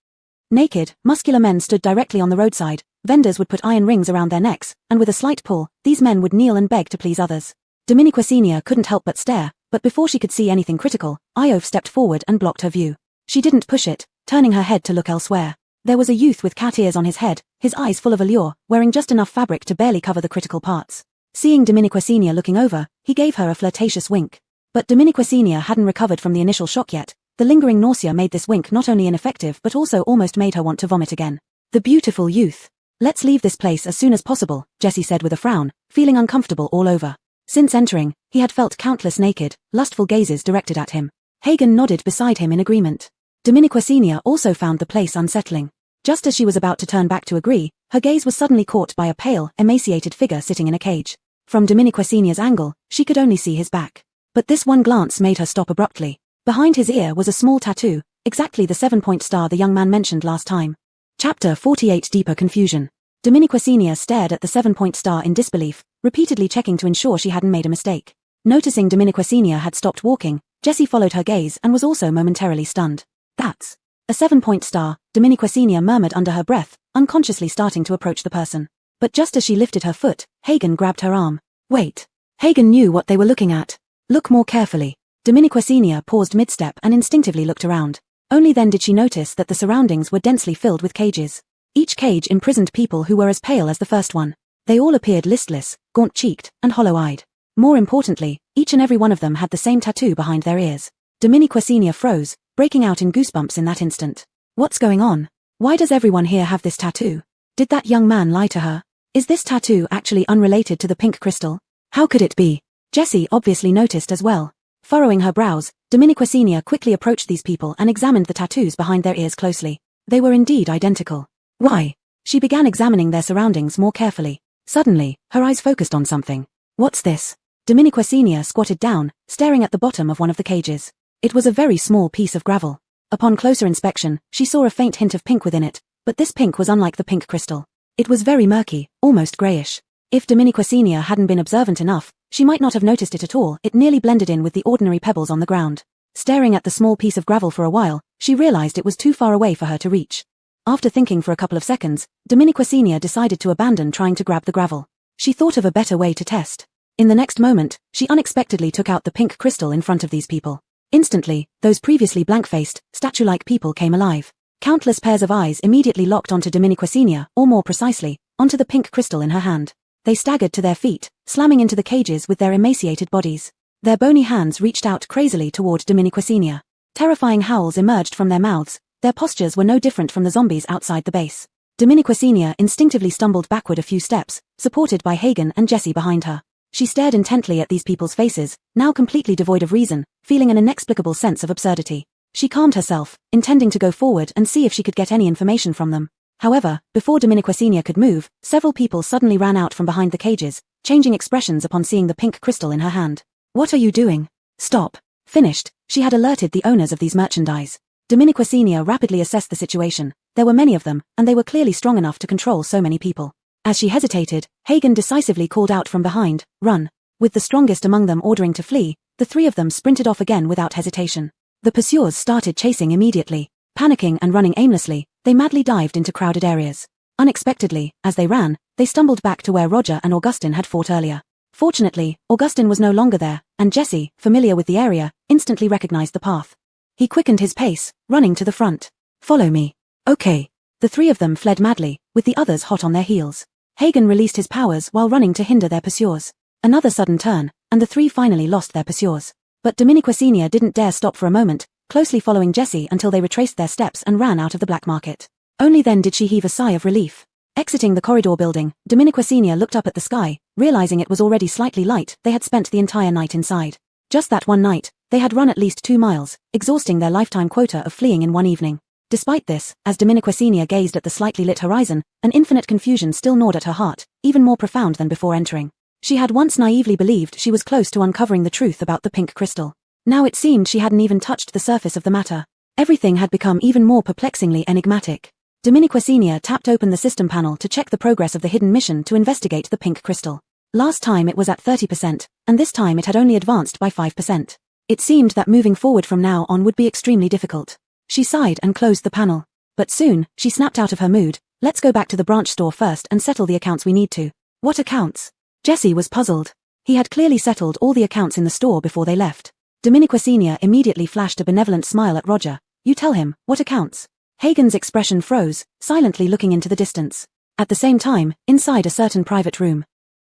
Speaker 1: Naked, muscular men stood directly on the roadside. Vendors would put iron rings around their necks, and with a slight pull, these men would kneel and beg to please others. Dominiquesenia couldn't help but stare, but before she could see anything critical, Iof stepped forward and blocked her view. She didn't push it, turning her head to look elsewhere. There was a youth with cat ears on his head, his eyes full of allure, wearing just enough fabric to barely cover the critical parts. Seeing Dominiquesenia looking over, he gave her a flirtatious wink. But Dominiquesenia hadn't recovered from the initial shock yet. The lingering nausea made this wink not only ineffective but also almost made her want to vomit again. The beautiful youth. "Let's leave this place as soon as possible," Jessie said with a frown, feeling uncomfortable all over. Since entering, he had felt countless naked, lustful gazes directed at him. Hagen nodded beside him in agreement. Dominiquesenia also found the place unsettling. Just as she was about to turn back to agree, her gaze was suddenly caught by a pale, emaciated figure sitting in a cage. From Dominiquesenia's angle, she could only see his back. But this one glance made her stop abruptly. Behind his ear was a small tattoo, exactly the 7-point star the young man mentioned last time. Chapter 48 Deeper Confusion. Dominiquesenia stared at the 7-point star in disbelief, repeatedly checking to ensure she hadn't made a mistake. Noticing Dominiquesenia had stopped walking, Jessie followed her gaze and was also momentarily stunned. "That's a 7-point star," Dominiquesenia murmured under her breath, unconsciously starting to approach the person. But just as she lifted her foot, Hagen grabbed her arm. "Wait." Hagen knew what they were looking at. "Look more carefully." Dominiquesenia paused mid-step and instinctively looked around. Only then did she notice that the surroundings were densely filled with cages. Each cage imprisoned people who were as pale as the first one. They all appeared listless, gaunt-cheeked, and hollow-eyed. More importantly, each and every one of them had the same tattoo behind their ears. Dominiquesenia froze, breaking out in goosebumps in that instant. What's going on? Why does everyone here have this tattoo? Did that young man lie to her? Is this tattoo actually unrelated to the pink crystal? How could it be? Jessie obviously noticed as well. Furrowing her brows, Dominiquesenia quickly approached these people and examined the tattoos behind their ears closely. They were indeed identical. Why? She began examining their surroundings more carefully. Suddenly, her eyes focused on something. What's this? Dominiquesenia squatted down, staring at the bottom of one of the cages. It was a very small piece of gravel. Upon closer inspection, she saw a faint hint of pink within it, but this pink was unlike the pink crystal. It was very murky, almost greyish. If Dominiquesenia hadn't been observant enough, she might not have noticed it at all. It nearly blended in with the ordinary pebbles on the ground. Staring at the small piece of gravel for a while, she realized it was too far away for her to reach. After thinking for a couple of seconds, Dominiquesenia decided to abandon trying to grab the gravel. She thought of a better way to test. In the next moment, she unexpectedly took out the pink crystal in front of these people. Instantly, those previously blank-faced, statue-like people came alive. Countless pairs of eyes immediately locked onto Dominiquesenia, or more precisely, onto the pink crystal in her hand. They staggered to their feet, slamming into the cages with their emaciated bodies. Their bony hands reached out crazily toward Dominiquesenia. Terrifying howls emerged from their mouths. Their postures were no different from the zombies outside the base. Dominiquesenia instinctively stumbled backward a few steps, supported by Hagen and Jessie behind her. She stared intently at these people's faces, now completely devoid of reason, feeling an inexplicable sense of absurdity. She calmed herself, intending to go forward and see if she could get any information from them. However, before Dominiquesenia could move, several people suddenly ran out from behind the cages, changing expressions upon seeing the pink crystal in her hand. What are you doing? Stop. Finished, she had alerted the owners of these merchandise. Dominiquesenia rapidly assessed the situation. There were many of them, and they were clearly strong enough to control so many people. As she hesitated, Hagen decisively called out from behind, "Run." With the strongest among them ordering to flee, the three of them sprinted off again without hesitation. The pursuers started chasing immediately. Panicking and running aimlessly, they madly dived into crowded areas. Unexpectedly, as they ran, they stumbled back to where Roger and Augustin had fought earlier. Fortunately, Augustin was no longer there, and Jesse, familiar with the area, instantly recognized the path. He quickened his pace, running to the front. "Follow me." "Okay." The three of them fled madly, with the others hot on their heels. Hagen released his powers while running to hinder their pursuers. Another sudden turn, and the three finally lost their pursuers. But Dominiquesenia didn't dare stop for a moment, closely following Jesse until they retraced their steps and ran out of the black market. Only then did she heave a sigh of relief. Exiting the corridor building, Dominiquesenia looked up at the sky, realizing it was already slightly light. They had spent the entire night inside. Just that one night, they had run at least 2 miles, exhausting their lifetime quota of fleeing in one evening. Despite this, as Dominiquesenia gazed at the slightly lit horizon, an infinite confusion still gnawed at her heart, even more profound than before entering. She had once naively believed she was close to uncovering the truth about the pink crystal. Now it seemed she hadn't even touched the surface of the matter. Everything had become even more perplexingly enigmatic. Dominiquesenia tapped open the system panel to check the progress of the hidden mission to investigate the pink crystal. Last time it was at 30%, and this time it had only advanced by 5%. It seemed that moving forward from now on would be extremely difficult. She sighed and closed the panel. But soon, she snapped out of her mood. "Let's go back to the branch store first and settle the accounts we need to." "What accounts?" Jesse was puzzled. He had clearly settled all the accounts in the store before they left. Dominiquesenia immediately flashed a benevolent smile at Roger. "You tell him, what accounts?" Hagen's expression froze, silently looking into the distance. At the same time, inside a certain private room,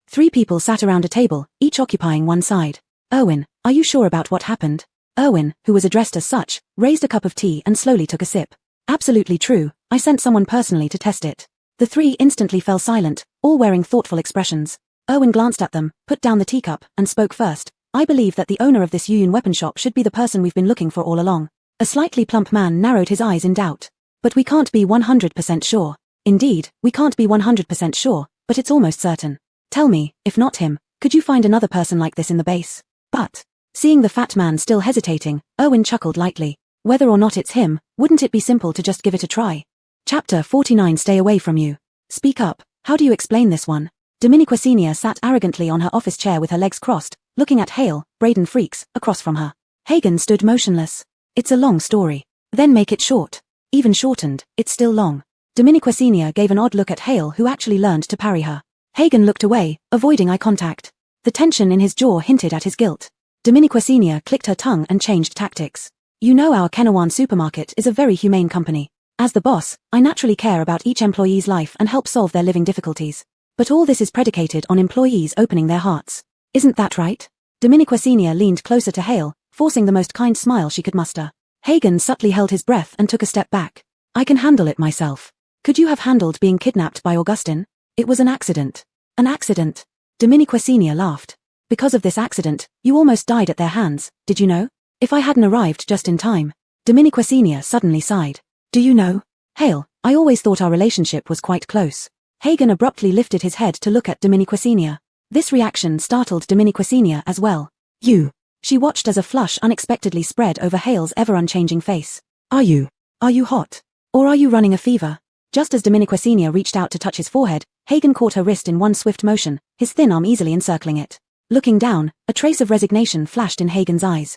Speaker 1: 3 people sat around a table, each occupying one side. "Erwin, are you sure about what happened?" Erwin, who was addressed as such, raised a cup of tea and slowly took a sip. "Absolutely true, I sent someone personally to test it." The 3 instantly fell silent, all wearing thoughtful expressions. Erwin glanced at them, put down the teacup, and spoke first. "I believe that the owner of this Yuyun weapon shop should be the person we've been looking for all along." A slightly plump man narrowed his eyes in doubt. "But we can't be 100% sure." "Indeed, we can't be 100% sure, but it's almost certain." "Tell me, if not him, could you find another person like this in the base?" "But..." Seeing the fat man still hesitating, Erwin chuckled lightly. "Whether or not it's him, wouldn't it be simple to just give it a try?" Chapter 49. Stay away from you. "Speak up, how do you explain this one?" Dominiquesenia sat arrogantly on her office chair with her legs crossed, looking at Hale, Braden Freaks, across from her. Hagen stood motionless. "It's a long story." "Then make it short." "Even shortened, it's still long." Dominiquesenia gave an odd look at Hale, who actually learned to parry her. Hagen looked away, avoiding eye contact. The tension in his jaw hinted at his guilt. Dominiquesenia clicked her tongue and changed tactics. "You know our Kenawan supermarket is a very humane company. As the boss, I naturally care about each employee's life and help solve their living difficulties. But all this is predicated on employees opening their hearts. Isn't that right?" Dominiquesenia leaned closer to Hale, forcing the most kind smile she could muster. Hagen subtly held his breath and took a step back. "I can handle it myself." "Could you have handled being kidnapped by Augustin?" "It was an accident." "An accident?" Dominiquesenia laughed. "Because of this accident, you almost died at their hands, did you know? If I hadn't arrived just in time." Dominiquesenia suddenly sighed. "Do you know, Hale, I always thought our relationship was quite close." Hagen abruptly lifted his head to look at Dominiquesenia. This reaction startled Dominiquesenia as well. "You." She watched as a flush unexpectedly spread over Hale's ever-unchanging face. Are you hot? Or are you running a fever?" Just as Dominiquesenia reached out to touch his forehead, Hagen caught her wrist in one swift motion, his thin arm easily encircling it. Looking down, a trace of resignation flashed in Hagen's eyes.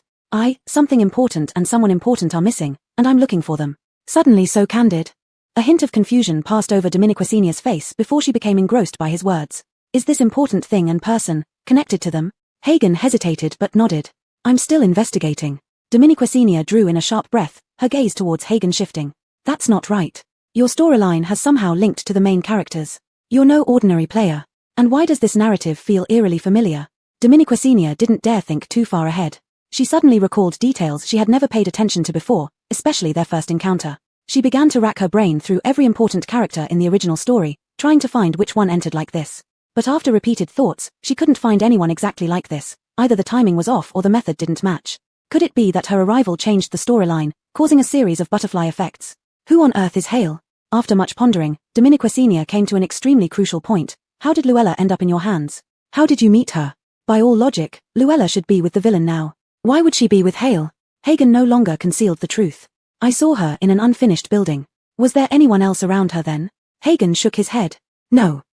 Speaker 1: Something important and someone important are missing, and I'm looking for them." Suddenly so candid. A hint of confusion passed over Dominiquesenia's face before she became engrossed by his words. "Is this important thing and person connected to them?" Hagen hesitated but nodded. "I'm still investigating." Dominiquesenia drew in a sharp breath, her gaze towards Hagen shifting. "That's not right. Your storyline has somehow linked to the main characters. You're no ordinary player. And why does this narrative feel eerily familiar?" Dominiquesenia didn't dare think too far ahead. She suddenly recalled details she had never paid attention to before, especially their first encounter. She began to rack her brain through every important character in the original story, trying to find which one entered like this. But after repeated thoughts, she couldn't find anyone exactly like this. Either the timing was off or the method didn't match. Could it be that her arrival changed the storyline, causing a series of butterfly effects. Who on earth is Hale? After much pondering, Dominiquasenia came to an extremely crucial point. How did Luella end up in your hands? How did you meet her? By all logic, Luella should be with the villain now. Why would she be with Hale? Hagen no longer concealed the truth. I saw her in an unfinished building. Was there anyone else around her then? Hagen shook his head. No.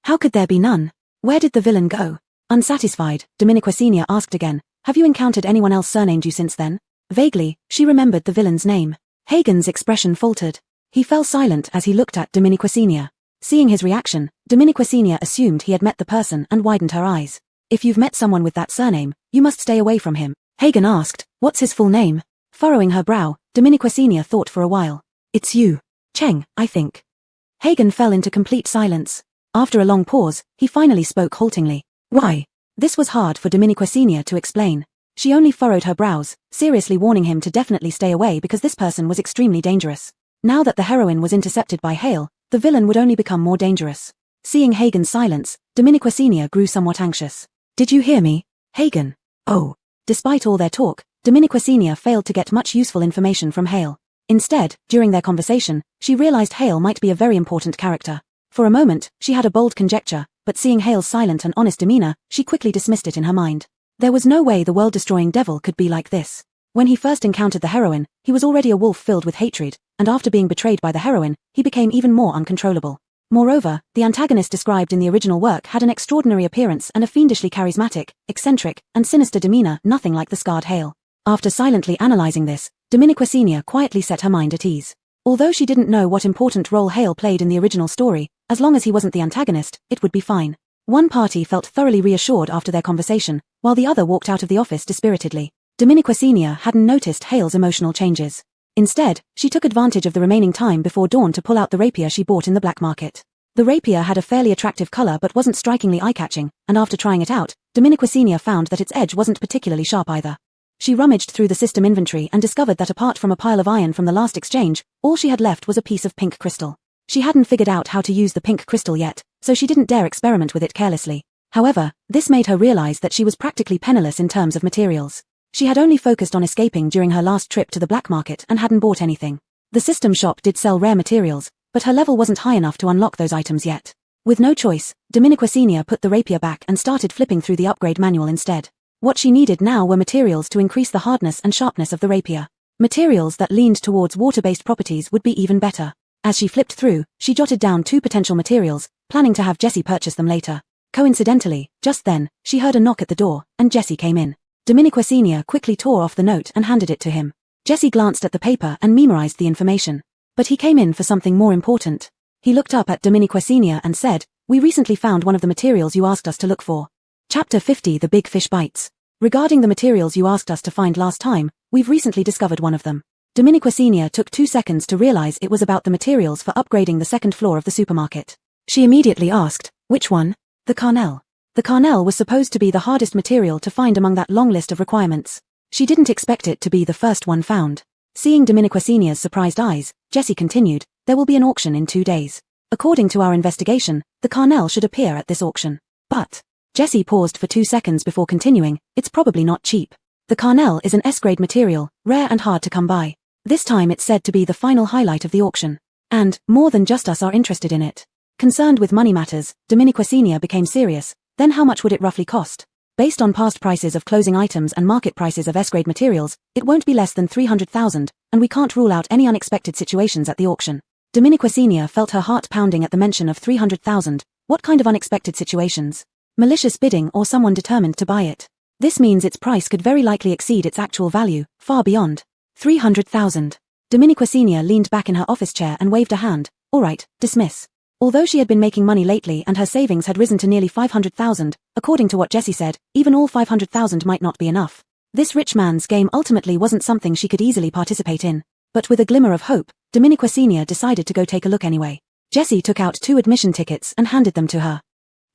Speaker 1: How could there be none? Where did the villain go? Unsatisfied, Dominiquasenia asked again. Have you encountered anyone else surnamed you since then? Vaguely, she remembered the villain's name. Hagen's expression faltered. He fell silent as he looked at Dominiquasenia. Seeing his reaction, Dominiquasenia assumed he had met the person and widened her eyes. If you've met someone with that surname, you must stay away from him. Hagen asked, what's his full name? Furrowing her brow, Dominiquasenia thought for a while. It's you. Cheng, I think. Hagen fell into complete silence. After a long pause, he finally spoke haltingly. Why? This was hard for Dominiquasenia to explain. She only furrowed her brows, seriously warning him to definitely stay away because this person was extremely dangerous. Now that the heroine was intercepted by Hale, the villain would only become more dangerous. Seeing Hagen's silence, Dominiquasenia grew somewhat anxious. Did you hear me? Hagen. Oh. Despite all their talk, Dominiquasenia failed to get much useful information from Hale. Instead, during their conversation, she realized Hale might be a very important character. For a moment, she had a bold conjecture, but seeing Hale's silent and honest demeanor, she quickly dismissed it in her mind. There was no way the world-destroying devil could be like this. When he first encountered the heroine, he was already a wolf filled with hatred, and after being betrayed by the heroine, he became even more uncontrollable. Moreover, the antagonist described in the original work had an extraordinary appearance and a fiendishly charismatic, eccentric, and sinister demeanor, nothing like the scarred Hale. After silently analyzing this, Dominiquasenia quietly set her mind at ease. Although she didn't know what important role Hale played in the original story, as long as he wasn't the antagonist, it would be fine. One party felt thoroughly reassured after their conversation, while the other walked out of the office dispiritedly. Dominiquasenia hadn't noticed Hale's emotional changes. Instead, she took advantage of the remaining time before dawn to pull out the rapier she bought in the black market. The rapier had a fairly attractive color but wasn't strikingly eye-catching, and after trying it out, Dominiquasenia found that its edge wasn't particularly sharp either. She rummaged through the system inventory and discovered that apart from a pile of iron from the last exchange, all she had left was a piece of pink crystal. She hadn't figured out how to use the pink crystal yet, so she didn't dare experiment with it carelessly. However, this made her realize that she was practically penniless in terms of materials. She had only focused on escaping during her last trip to the black market and hadn't bought anything. The system shop did sell rare materials, but her level wasn't high enough to unlock those items yet. With no choice, Dominiquasenia put the rapier back and started flipping through the upgrade manual instead. What she needed now were materials to increase the hardness and sharpness of the rapier. Materials that leaned towards water-based properties would be even better. As she flipped through, she jotted down 2 potential materials, planning to have Jessie purchase them later. Coincidentally, just then, she heard a knock at the door, and Jessie came in. Dominiquasenia quickly tore off the note and handed it to him. Jessie glanced at the paper and memorized the information. But he came in for something more important. He looked up at Dominiquasenia and said, "We recently found one of the materials you asked us to look for." Chapter 50 The Big Fish Bites. Regarding the materials you asked us to find last time, we've recently discovered one of them. Dominiquasenia took 2 seconds to realize it was about the materials for upgrading the second floor of the supermarket. She immediately asked, which one? The Carnage. The Carnage was supposed to be the hardest material to find among that long list of requirements. She didn't expect it to be the first one found. Seeing Dominiquasenia's surprised eyes, Jessie continued, "There will be an auction in 2 days. According to our investigation, the Carnage should appear at this auction. But..." Jessie paused for 2 seconds before continuing, "It's probably not cheap. The Carnage is an S-grade material, rare and hard to come by. This time it's said to be the final highlight of the auction. And, more than just us are interested in it." Concerned with money matters, Dominiquasenia became serious. Then how much would it roughly cost? Based on past prices of closing items and market prices of S-grade materials, it won't be less than 300,000, and we can't rule out any unexpected situations at the auction. Dominiquasenia felt her heart pounding at the mention of 300,000. What kind of unexpected situations? Malicious bidding or someone determined to buy it. This means its price could very likely exceed its actual value, far beyond 300,000. Dominiquasenia leaned back in her office chair and waved a hand. All right, dismiss. Although she had been making money lately and her savings had risen to nearly 500,000, according to what Jessie said, even all 500,000 might not be enough. This rich man's game ultimately wasn't something she could easily participate in. But with a glimmer of hope, Dominiquasenia decided to go take a look anyway. Jessie took out 2 admission tickets and handed them to her.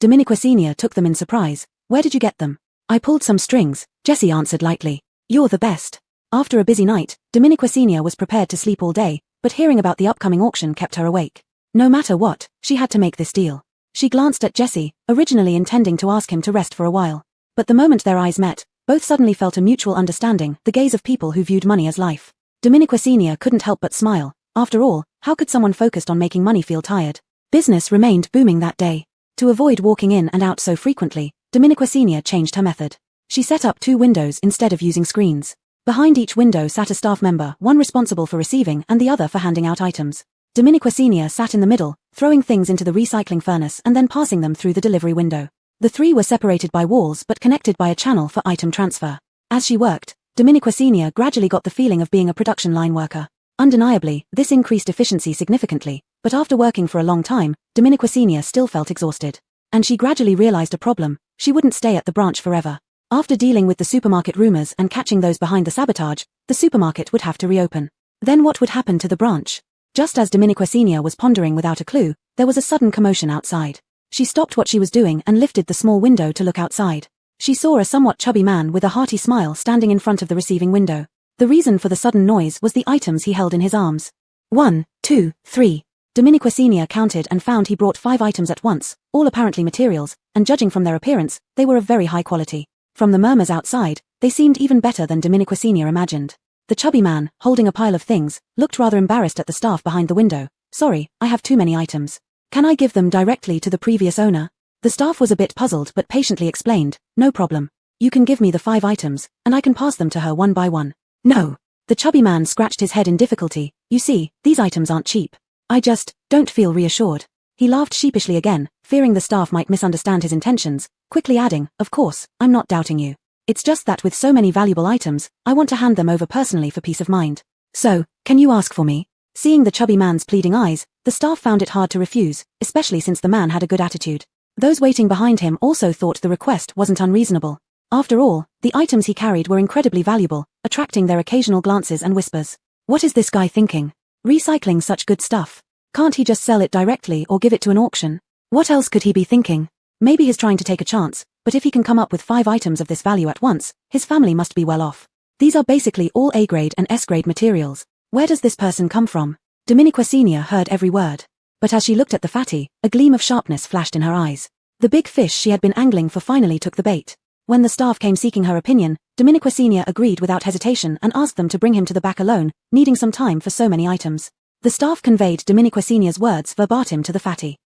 Speaker 1: Dominiquasenia took them in surprise. "Where did you get them?" "I pulled some strings," Jessie answered lightly. "You're the best." After a busy night, Dominiquasenia was prepared to sleep all day, but hearing about the upcoming auction kept her awake. No matter what, she had to make this deal. She glanced at Jessie, originally intending to ask him to rest for a while. But the moment their eyes met, both suddenly felt a mutual understanding, the gaze of people who viewed money as life. Dominique Senior couldn't help but smile. After all, how could someone focused on making money feel tired? Business remained booming that day. To avoid walking in and out so frequently, Dominique Senior changed her method. She set up 2 windows instead of using screens. Behind each window sat a staff member, one responsible for receiving and the other for handing out items. Dominique Senior sat in the middle, throwing things into the recycling furnace and then passing them through the delivery window. The 3 were separated by walls but connected by a channel for item transfer. As she worked, Dominique Senior gradually got the feeling of being a production line worker. Undeniably, this increased efficiency significantly, but after working for a long time, Dominique Senior still felt exhausted. And she gradually realized a problem: she wouldn't stay at the branch forever. After dealing with the supermarket rumors and catching those behind the sabotage, the supermarket would have to reopen. Then what would happen to the branch? Just as Dominique Senior was pondering without a clue, there was a sudden commotion outside. She stopped what she was doing and lifted the small window to look outside. She saw a somewhat chubby man with a hearty smile standing in front of the receiving window. The reason for the sudden noise was the items he held in his arms. 1, 2, 3. Dominique Senior counted and found he brought 5 items at once, all apparently materials, and judging from their appearance, they were of very high quality. From the murmurs outside, they seemed even better than Dominique Senior imagined. The chubby man, holding a pile of things, looked rather embarrassed at the staff behind the window. "Sorry, I have too many items. Can I give them directly to the previous owner?" The staff was a bit puzzled but patiently explained, "No problem. You can give me the 5 items, and I can pass them to her one by one." "No." The chubby man scratched his head in difficulty. "You see, these items aren't cheap. I just don't feel reassured." He laughed sheepishly again, fearing the staff might misunderstand his intentions, quickly adding, "Of course, I'm not doubting you. It's just that with so many valuable items, I want to hand them over personally for peace of mind. So, can you ask for me?" Seeing the chubby man's pleading eyes, the staff found it hard to refuse, especially since the man had a good attitude. Those waiting behind him also thought the request wasn't unreasonable. After all, the items he carried were incredibly valuable, attracting their occasional glances and whispers. What is this guy thinking? Recycling such good stuff? Can't he just sell it directly or give it to an auction? What else could he be thinking? Maybe he's trying to take a chance, but if he can come up with 5 items of this value at once, his family must be well off. These are basically all A-grade and S-grade materials. Where does this person come from? Dominique Senior heard every word. But as she looked at the fatty, a gleam of sharpness flashed in her eyes. The big fish she had been angling for finally took the bait. When the staff came seeking her opinion, Dominique Senior agreed without hesitation and asked them to bring him to the back alone, needing some time for so many items. The staff conveyed Dominique Senior's words verbatim to the fatty.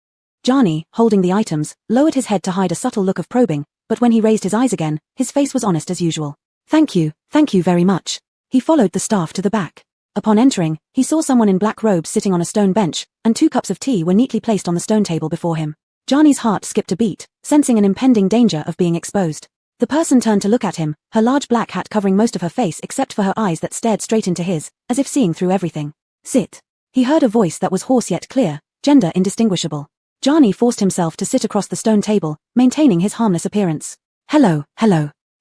Speaker 1: Johnny, holding the items, lowered his head to hide a subtle look of probing, but when he raised his eyes again, his face was honest as usual. Thank you very much." He followed the staff to the back. Upon entering, he saw someone in black robes sitting on a stone bench, and 2 cups of tea were neatly placed on the stone table before him. Johnny's heart skipped a beat, sensing an impending danger of being exposed. The person turned to look at him, her large black hat covering most of her face except for her eyes that stared straight into his, as if seeing through everything. "Sit." He heard a voice that was hoarse yet clear, gender indistinguishable. Johnny forced himself to sit across the stone table, maintaining his harmless appearance. Hello.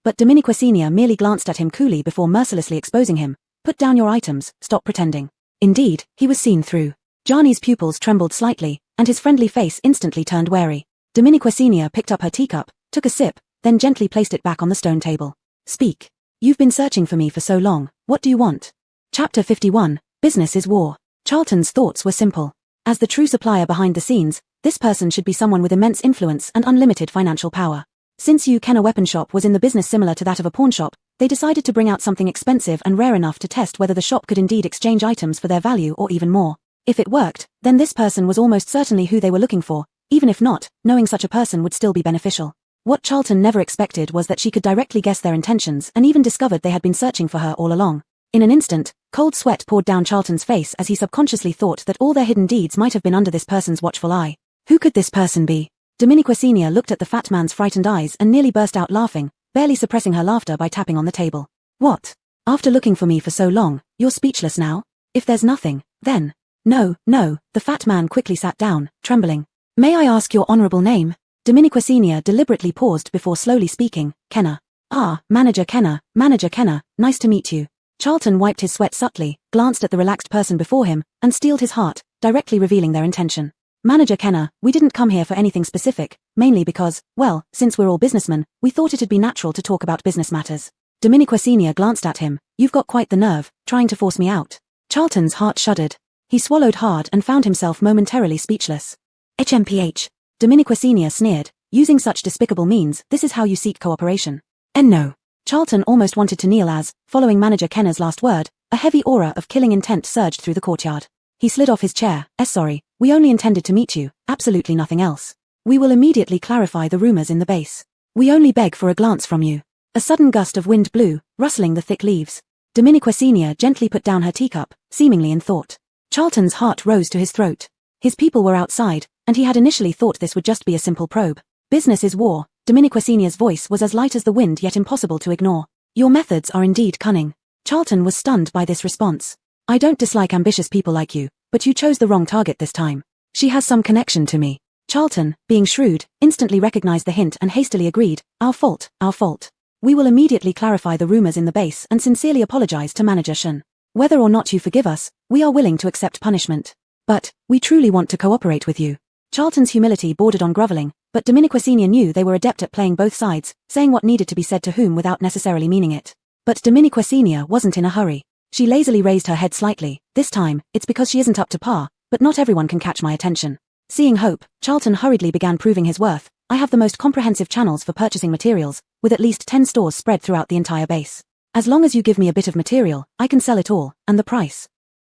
Speaker 1: But Dominique Senior merely glanced at him coolly before mercilessly exposing him. "Put down your items, stop pretending." Indeed, he was seen through. Johnny's pupils trembled slightly, and his friendly face instantly turned wary. Dominique Senior picked up her teacup, took a sip, then gently placed it back on the stone table. "Speak. You've been searching for me for so long, what do you want?" Chapter 51, Business is War. Charlton's thoughts were simple. As the true supplier behind the scenes, this person should be someone with immense influence and unlimited financial power. Since Kenna Weapon Shop was in the business similar to that of a pawn shop, they decided to bring out something expensive and rare enough to test whether the shop could indeed exchange items for their value or even more. If it worked, then this person was almost certainly who they were looking for. Even if not, knowing such a person would still be beneficial. What Charlton never expected was that she could directly guess their intentions and even discovered they had been searching for her all along. In an instant, cold sweat poured down Charlton's face as he subconsciously thought that all their hidden deeds might have been under this person's watchful eye. Who could this person be? Dominique Senior looked at the fat man's frightened eyes and nearly burst out laughing, barely suppressing her laughter by tapping on the table. "What? After looking for me for so long, you're speechless now? If there's nothing, then—" No, the fat man quickly sat down, trembling. "May I ask your honorable name?" Dominique Senior deliberately paused before slowly speaking. "Kenna." "Ah, Manager Kenna, nice to meet you." Charlton wiped his sweat subtly, glanced at the relaxed person before him, and steeled his heart, directly revealing their intention. "Manager Kenna, we didn't come here for anything specific, mainly because, well, since we're all businessmen, we thought it'd be natural to talk about business matters." Dominique Senior glanced at him. "You've got quite the nerve, trying to force me out." Charlton's heart shuddered. He swallowed hard and found himself momentarily speechless. "HMPH. Dominique Senior sneered. "Using such despicable means, this is how you seek cooperation." "And no. Charlton almost wanted to kneel as, following Manager Kenner's last word, a heavy aura of killing intent surged through the courtyard. He slid off his chair. Sorry, we only intended to meet you, absolutely nothing else. We will immediately clarify the rumors in the base. We only beg for a glance from you. A sudden gust of wind blew, rustling the thick leaves. Dominiqua Senior gently put down her teacup, seemingly in thought. Charlton's heart rose to his throat. His people were outside, and he had initially thought this would just be a simple probe. Business is war. Dominiqua Senior's voice was as light as the wind yet impossible to ignore. Your methods are indeed cunning. Charlton was stunned by this response. I don't dislike ambitious people like you, but you chose the wrong target this time. She has some connection to me. Charlton, being shrewd, instantly recognized the hint and hastily agreed, our fault, our fault. We will immediately clarify the rumors in the base and sincerely apologize to Manager Shen. Whether or not you forgive us, we are willing to accept punishment. But, we truly want to cooperate with you. Charlton's humility bordered on groveling, but Dominiqua Senior knew they were adept at playing both sides, saying what needed to be said to whom without necessarily meaning it. But Dominiqua Senior wasn't in a hurry. She lazily raised her head slightly. This time, it's because she isn't up to par, but not everyone can catch my attention. Seeing hope, Charlton hurriedly began proving his worth. I have the most comprehensive channels for purchasing materials, with at least 10 stores spread throughout the entire base. As long as you give me a bit of material, I can sell it all, and the price.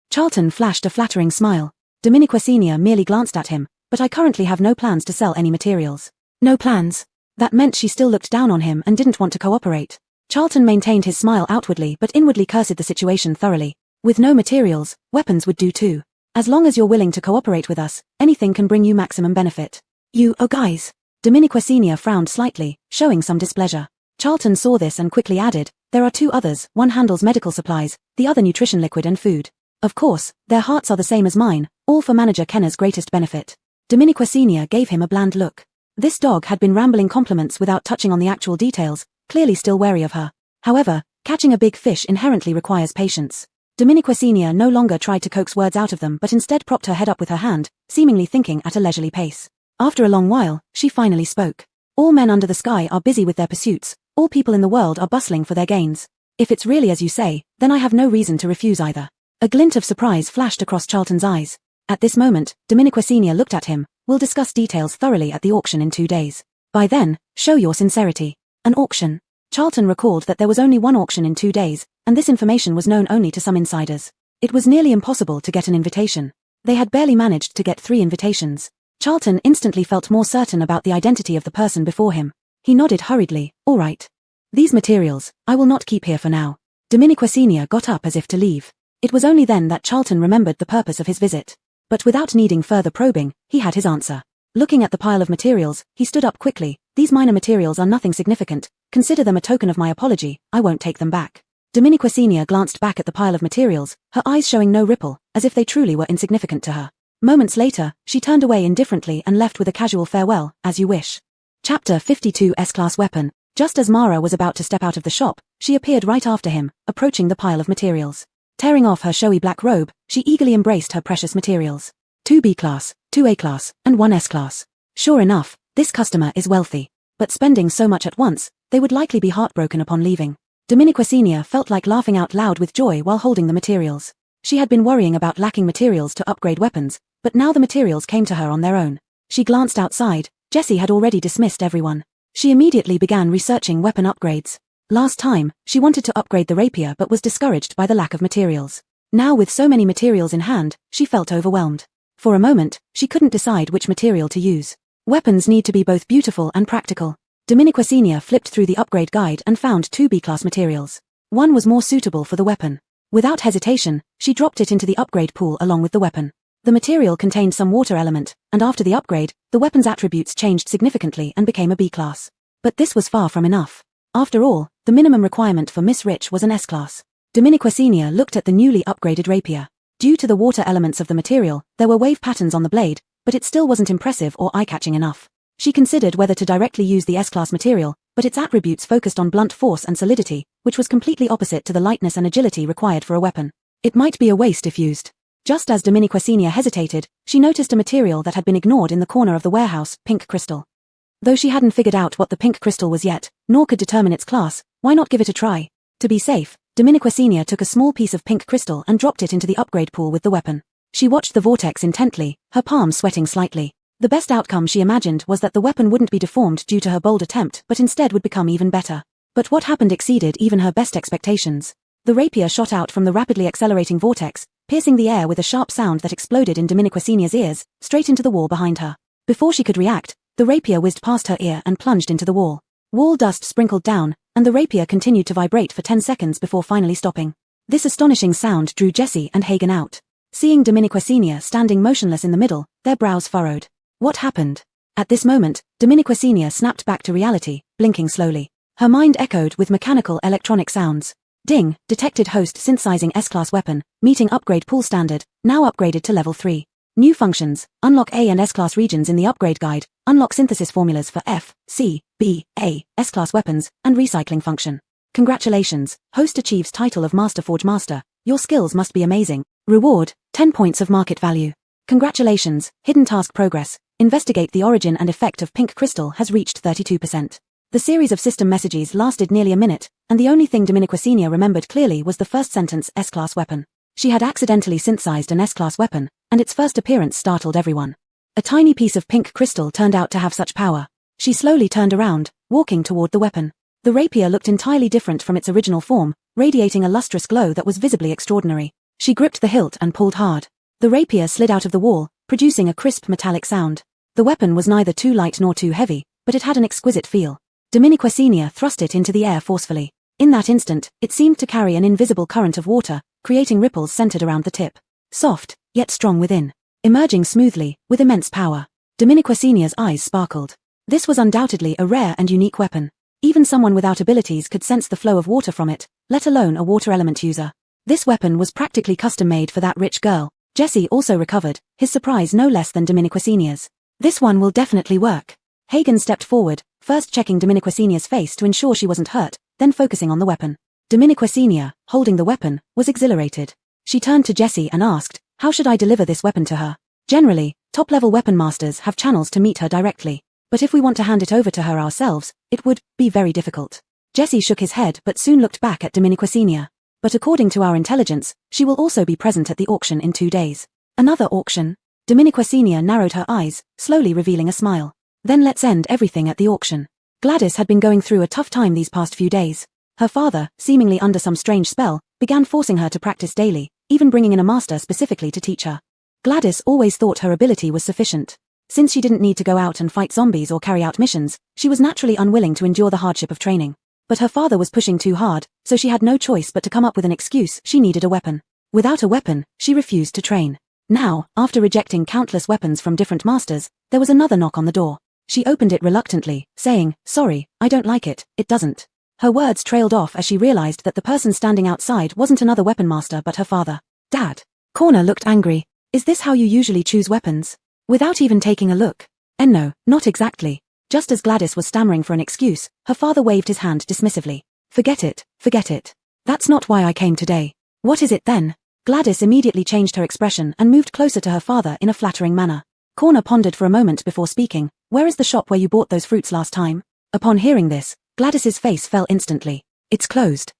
Speaker 1: Charlton flashed a flattering smile. Dominiqua Senior merely glanced at him, but I currently have no plans to sell any materials. No plans? That meant she still looked down on him and didn't want to cooperate. Charlton maintained his smile outwardly but inwardly cursed the situation thoroughly. With no materials, weapons would do too. As long as you're willing to cooperate with us, anything can bring you maximum benefit. Oh guys. Dominiqua Senior frowned slightly, showing some displeasure. Charlton saw this and quickly added, there are two others, one handles medical supplies, the other nutrition liquid and food. Of course, their hearts are the same as mine, all for Manager Kenner's greatest benefit. Dominiqua Senior gave him a bland look. This dog had been rambling compliments without touching on the actual details, clearly still wary of her. However, catching a big fish inherently requires patience. Dominiqua Senior no longer tried to coax words out of them but instead propped her head up with her hand, seemingly thinking at a leisurely pace. After a long while, she finally spoke. All men under the sky are busy with their pursuits, all people in the world are bustling for their gains. If it's really as you say, then I have no reason to refuse either. A glint of surprise flashed across Charlton's eyes. At this moment, Dominiqua Senior looked at him. We'll discuss details thoroughly at the auction in 2 days. By then, show your sincerity. An auction. Charlton recalled that there was only one auction in 2 days, and this information was known only to some insiders. It was nearly impossible to get an invitation. They had barely managed to get 3 invitations. Charlton instantly felt more certain about the identity of the person before him. He nodded hurriedly, all right. These materials, I will not keep here for now. Dominiqua Senior got up as if to leave. It was only then that Charlton remembered the purpose of his visit. But without needing further probing, he had his answer. Looking at the pile of materials, he stood up quickly. These minor materials are nothing significant. Consider them a token of my apology. I won't take them back. Dominiqua Senior glanced back at the pile of materials, her eyes showing no ripple, as if they truly were insignificant to her. Moments later, she turned away indifferently and left with a casual farewell, as you wish. Chapter 52 S-Class Weapon. Just as Mara was about to step out of the shop, she appeared right after him, approaching the pile of materials. Tearing off her showy black robe, she eagerly embraced her precious materials. 2 B-Class, 2 A-Class, and 1 S-Class. Sure enough, this customer is wealthy. But spending so much at once, they would likely be heartbroken upon leaving. Dominiqua Senior felt like laughing out loud with joy while holding the materials. She had been worrying about lacking materials to upgrade weapons, but now the materials came to her on their own. She glanced outside. Jessie had already dismissed everyone. She immediately began researching weapon upgrades. Last time, she wanted to upgrade the rapier but was discouraged by the lack of materials. Now with so many materials in hand, she felt overwhelmed. For a moment, she couldn't decide which material to use. Weapons need to be both beautiful and practical. Dominiqua Senior flipped through the upgrade guide and found 2 B-Class materials. One was more suitable for the weapon. Without hesitation, she dropped it into the upgrade pool along with the weapon. The material contained some water element, and after the upgrade, the weapon's attributes changed significantly and became a B-Class. But this was far from enough. After all, the minimum requirement for Miss Rich was an S-Class. Dominiqua Senior looked at the newly upgraded rapier. Due to the water elements of the material, there were wave patterns on the blade, but it still wasn't impressive or eye-catching enough. She considered whether to directly use the S-Class material, but its attributes focused on blunt force and solidity, which was completely opposite to the lightness and agility required for a weapon. It might be a waste if used. Just as Dominiqua Senior hesitated, she noticed a material that had been ignored in the corner of the warehouse, pink crystal. Though she hadn't figured out what the pink crystal was yet, nor could determine its class, why not give it a try? To be safe, Dominiqua Senior took a small piece of pink crystal and dropped it into the upgrade pool with the weapon. She watched the vortex intently, her palms sweating slightly. The best outcome she imagined was that the weapon wouldn't be deformed due to her bold attempt but instead would become even better. But what happened exceeded even her best expectations. The rapier shot out from the rapidly accelerating vortex, piercing the air with a sharp sound that exploded in Dominiquecinia's ears, straight into the wall behind her. Before she could react, the rapier whizzed past her ear and plunged into the wall. Wall dust sprinkled down, and the rapier continued to vibrate for 10 seconds before finally stopping. This astonishing sound drew Jessie and Hagen out. Seeing Dominiquecinia standing motionless in the middle, their brows furrowed. What happened? At this moment, Dominiquecinia snapped back to reality, blinking slowly. Her mind echoed with mechanical electronic sounds. Ding, detected host synthesizing S-class weapon, meeting upgrade pool standard, now upgraded to level 3. New functions, unlock A and S-class regions in the upgrade guide, unlock synthesis formulas for F, C, B, A, S-class weapons, and recycling function. Congratulations, host achieves title of Master Forge Master. Your skills must be amazing. Reward, 10 points of market value. Congratulations, hidden task progress. Investigate the origin and effect of pink crystal has reached 32%. The series of system messages lasted nearly a minute, and the only thing Dominiquecinia remembered clearly was the first sentence, S-class weapon. She had accidentally synthesized an S-class weapon, and its first appearance startled everyone. A tiny piece of pink crystal turned out to have such power. She slowly turned around, walking toward the weapon. The rapier looked entirely different from its original form, radiating a lustrous glow that was visibly extraordinary. She gripped the hilt and pulled hard. The rapier slid out of the wall, producing a crisp metallic sound. The weapon was neither too light nor too heavy, but it had an exquisite feel. Dominiquecinia thrust it into the air forcefully. In that instant, it seemed to carry an invisible current of water, creating ripples centered around the tip. Soft, yet strong within. Emerging smoothly, with immense power. Dominiquecinia's eyes sparkled. This was undoubtedly a rare and unique weapon. Even someone without abilities could sense the flow of water from it, let alone a water element user. This weapon was practically custom-made for that rich girl. Jessie also recovered, his surprise no less than Dominiquecinia's. This one will definitely work. Hagen stepped forward, first checking Dominiquecinia's face to ensure she wasn't hurt, then focusing on the weapon. Dominiquecinia, holding the weapon, was exhilarated. She turned to Jessie and asked, how should I deliver this weapon to her? Generally, top-level weapon masters have channels to meet her directly, but if we want to hand it over to her ourselves, it would be very difficult. Jessie shook his head but soon looked back at Dominiquecinia. But according to our intelligence, she will also be present at the auction in 2 days. Another auction? Dominiquecinia narrowed her eyes, slowly revealing a smile. Then let's end everything at the auction. Gladys had been going through a tough time these past few days. Her father, seemingly under some strange spell, began forcing her to practice daily, even bringing in a master specifically to teach her. Gladys always thought her ability was sufficient. Since she didn't need to go out and fight zombies or carry out missions, she was naturally unwilling to endure the hardship of training. But her father was pushing too hard, so she had no choice but to come up with an excuse: she needed a weapon. Without a weapon, she refused to train. Now, after rejecting countless weapons from different masters, there was another knock on the door. She opened it reluctantly, saying, sorry, I don't like it, it doesn't. Her words trailed off as she realized that the person standing outside wasn't another weapon master but her father. Dad. Corner looked angry. Is this how you usually choose weapons? Without even taking a look. No, not exactly. Just as Gladys was stammering for an excuse, her father waved his hand dismissively. Forget it, forget it. That's not why I came today. What is it then? Gladys immediately changed her expression and moved closer to her father in a flattering manner. Corner pondered for a moment before speaking. Where is the shop where you bought those fruits last time? Upon hearing this, Gladys's face fell instantly. It's closed.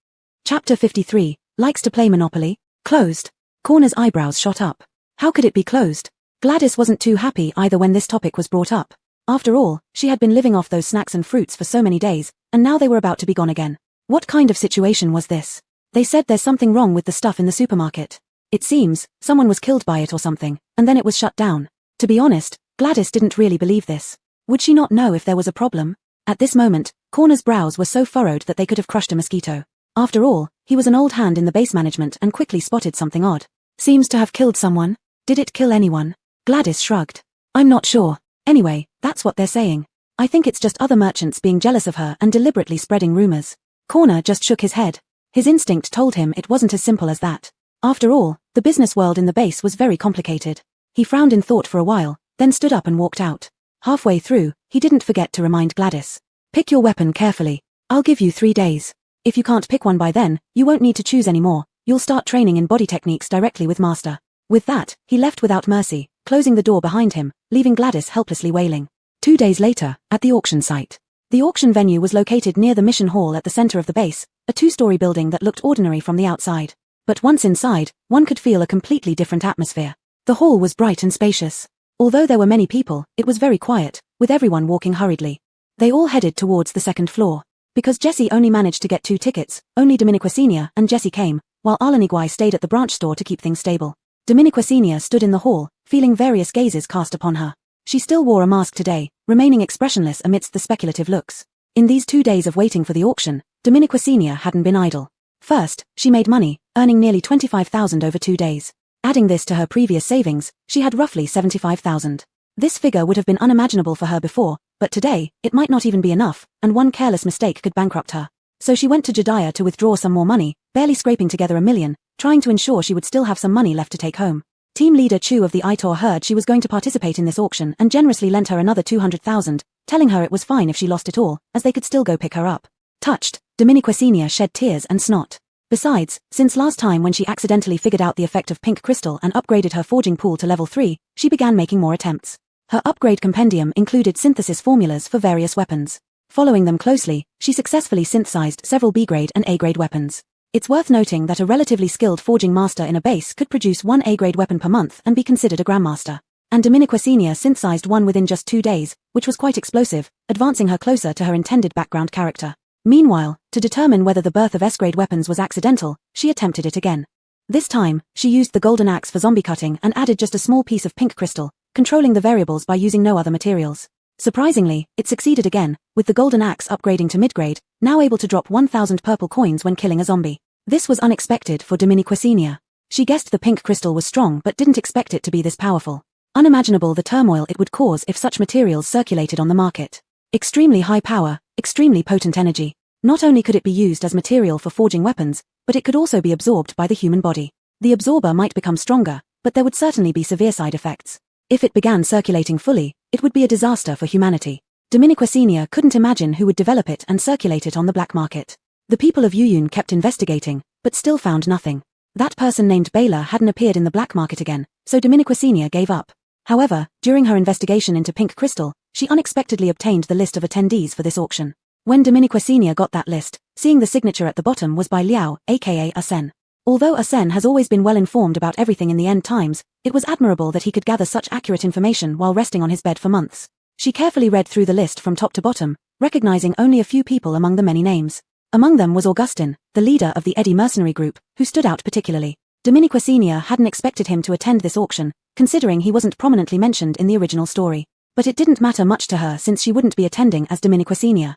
Speaker 1: Chapter 53, likes to play Monopoly? Closed. Corner's eyebrows shot up. How could it be closed? Gladys wasn't too happy either when this topic was brought up. After all, she had been living off those snacks and fruits for so many days, and now they were about to be gone again. What kind of situation was this? They said there's something wrong with the stuff in the supermarket. It seems, someone was killed by it or something, and then it was shut down. To be honest, Gladys didn't really believe this. Would she not know if there was a problem? At this moment, Corner's brows were so furrowed that they could have crushed a mosquito. After all, he was an old hand in the base management and quickly spotted something odd. Seems to have killed someone. Did it kill anyone? Gladys shrugged. I'm not sure. Anyway, that's what they're saying. I think it's just other merchants being jealous of her and deliberately spreading rumors. Corner just shook his head. His instinct told him it wasn't as simple as that. After all, the business world in the base was very complicated. He frowned in thought for a while, then stood up and walked out. Halfway through, he didn't forget to remind Gladys. Pick your weapon carefully. I'll give you 3 days. If you can't pick one by then, you won't need to choose anymore. You'll start training in body techniques directly with Master. With that, he left without mercy, closing the door behind him, leaving Gladys helplessly wailing. 2 days later, at the auction site. The auction venue was located near the mission hall at the center of the base, a 2-story building that looked ordinary from the outside. But once inside, one could feel a completely different atmosphere. The hall was bright and spacious. Although there were many people, it was very quiet, with everyone walking hurriedly. They all headed towards the second floor. Because Jessie only managed to get 2 tickets, only Dominique Senior and Jessie came, while Alaniguai stayed at the branch store to keep things stable. Dominique Senior stood in the hall, feeling various gazes cast upon her. She still wore a mask today, remaining expressionless amidst the speculative looks. In these 2 days of waiting for the auction, Dominique Senior hadn't been idle. First, she made money, earning nearly 25,000 over 2 days. Adding this to her previous savings, she had roughly 75,000. This figure would have been unimaginable for her before, but today, it might not even be enough, and one careless mistake could bankrupt her. So she went to Jediah to withdraw some more money, barely scraping together $1 million, trying to ensure she would still have some money left to take home. Team leader Chu of the Itor heard she was going to participate in this auction and generously lent her another 200,000, telling her it was fine if she lost it all, as they could still go pick her up. Touched, Dominique Senior shed tears and snot. Besides, since last time when she accidentally figured out the effect of pink crystal and upgraded her forging pool to level 3, she began making more attempts. Her upgrade compendium included synthesis formulas for various weapons. Following them closely, she successfully synthesized several B-grade and A-grade weapons. It's worth noting that a relatively skilled forging master in a base could produce 1 A-grade weapon per month and be considered a grandmaster. And Dominique Senior synthesized one within just 2 days, which was quite explosive, advancing her closer to her intended background character. Meanwhile, to determine whether the birth of S-grade weapons was accidental, she attempted it again. This time, she used the golden axe for zombie cutting and added just a small piece of pink crystal, controlling the variables by using no other materials. Surprisingly, it succeeded again, with the golden axe upgrading to mid-grade, now able to drop 1,000 purple coins when killing a zombie. This was unexpected for Dominique Senior. She guessed the pink crystal was strong but didn't expect it to be this powerful. Unimaginable the turmoil it would cause if such materials circulated on the market. Extremely high power, extremely potent energy. Not only could it be used as material for forging weapons, but it could also be absorbed by the human body. The absorber might become stronger, but there would certainly be severe side effects. If it began circulating fully, it would be a disaster for humanity. Dominique Senior couldn't imagine who would develop it and circulate it on the black market. The people of Yuyun kept investigating, but still found nothing. That person named Baylor hadn't appeared in the black market again, so Dominique Senior gave up. However, during her investigation into pink crystal, she unexpectedly obtained the list of attendees for this auction. When Dominique Senior got that list, seeing the signature at the bottom was by Liao, aka Asen. Although Asen has always been well informed about everything in the end times, it was admirable that he could gather such accurate information while resting on his bed for months. She carefully read through the list from top to bottom, recognizing only a few people among the many names. Among them was Augustin, the leader of the Eddie mercenary group, who stood out particularly. Dominique Senior hadn't expected him to attend this auction, considering he wasn't prominently mentioned in the original story. But it didn't matter much to her since she wouldn't be attending as Dominique Senior.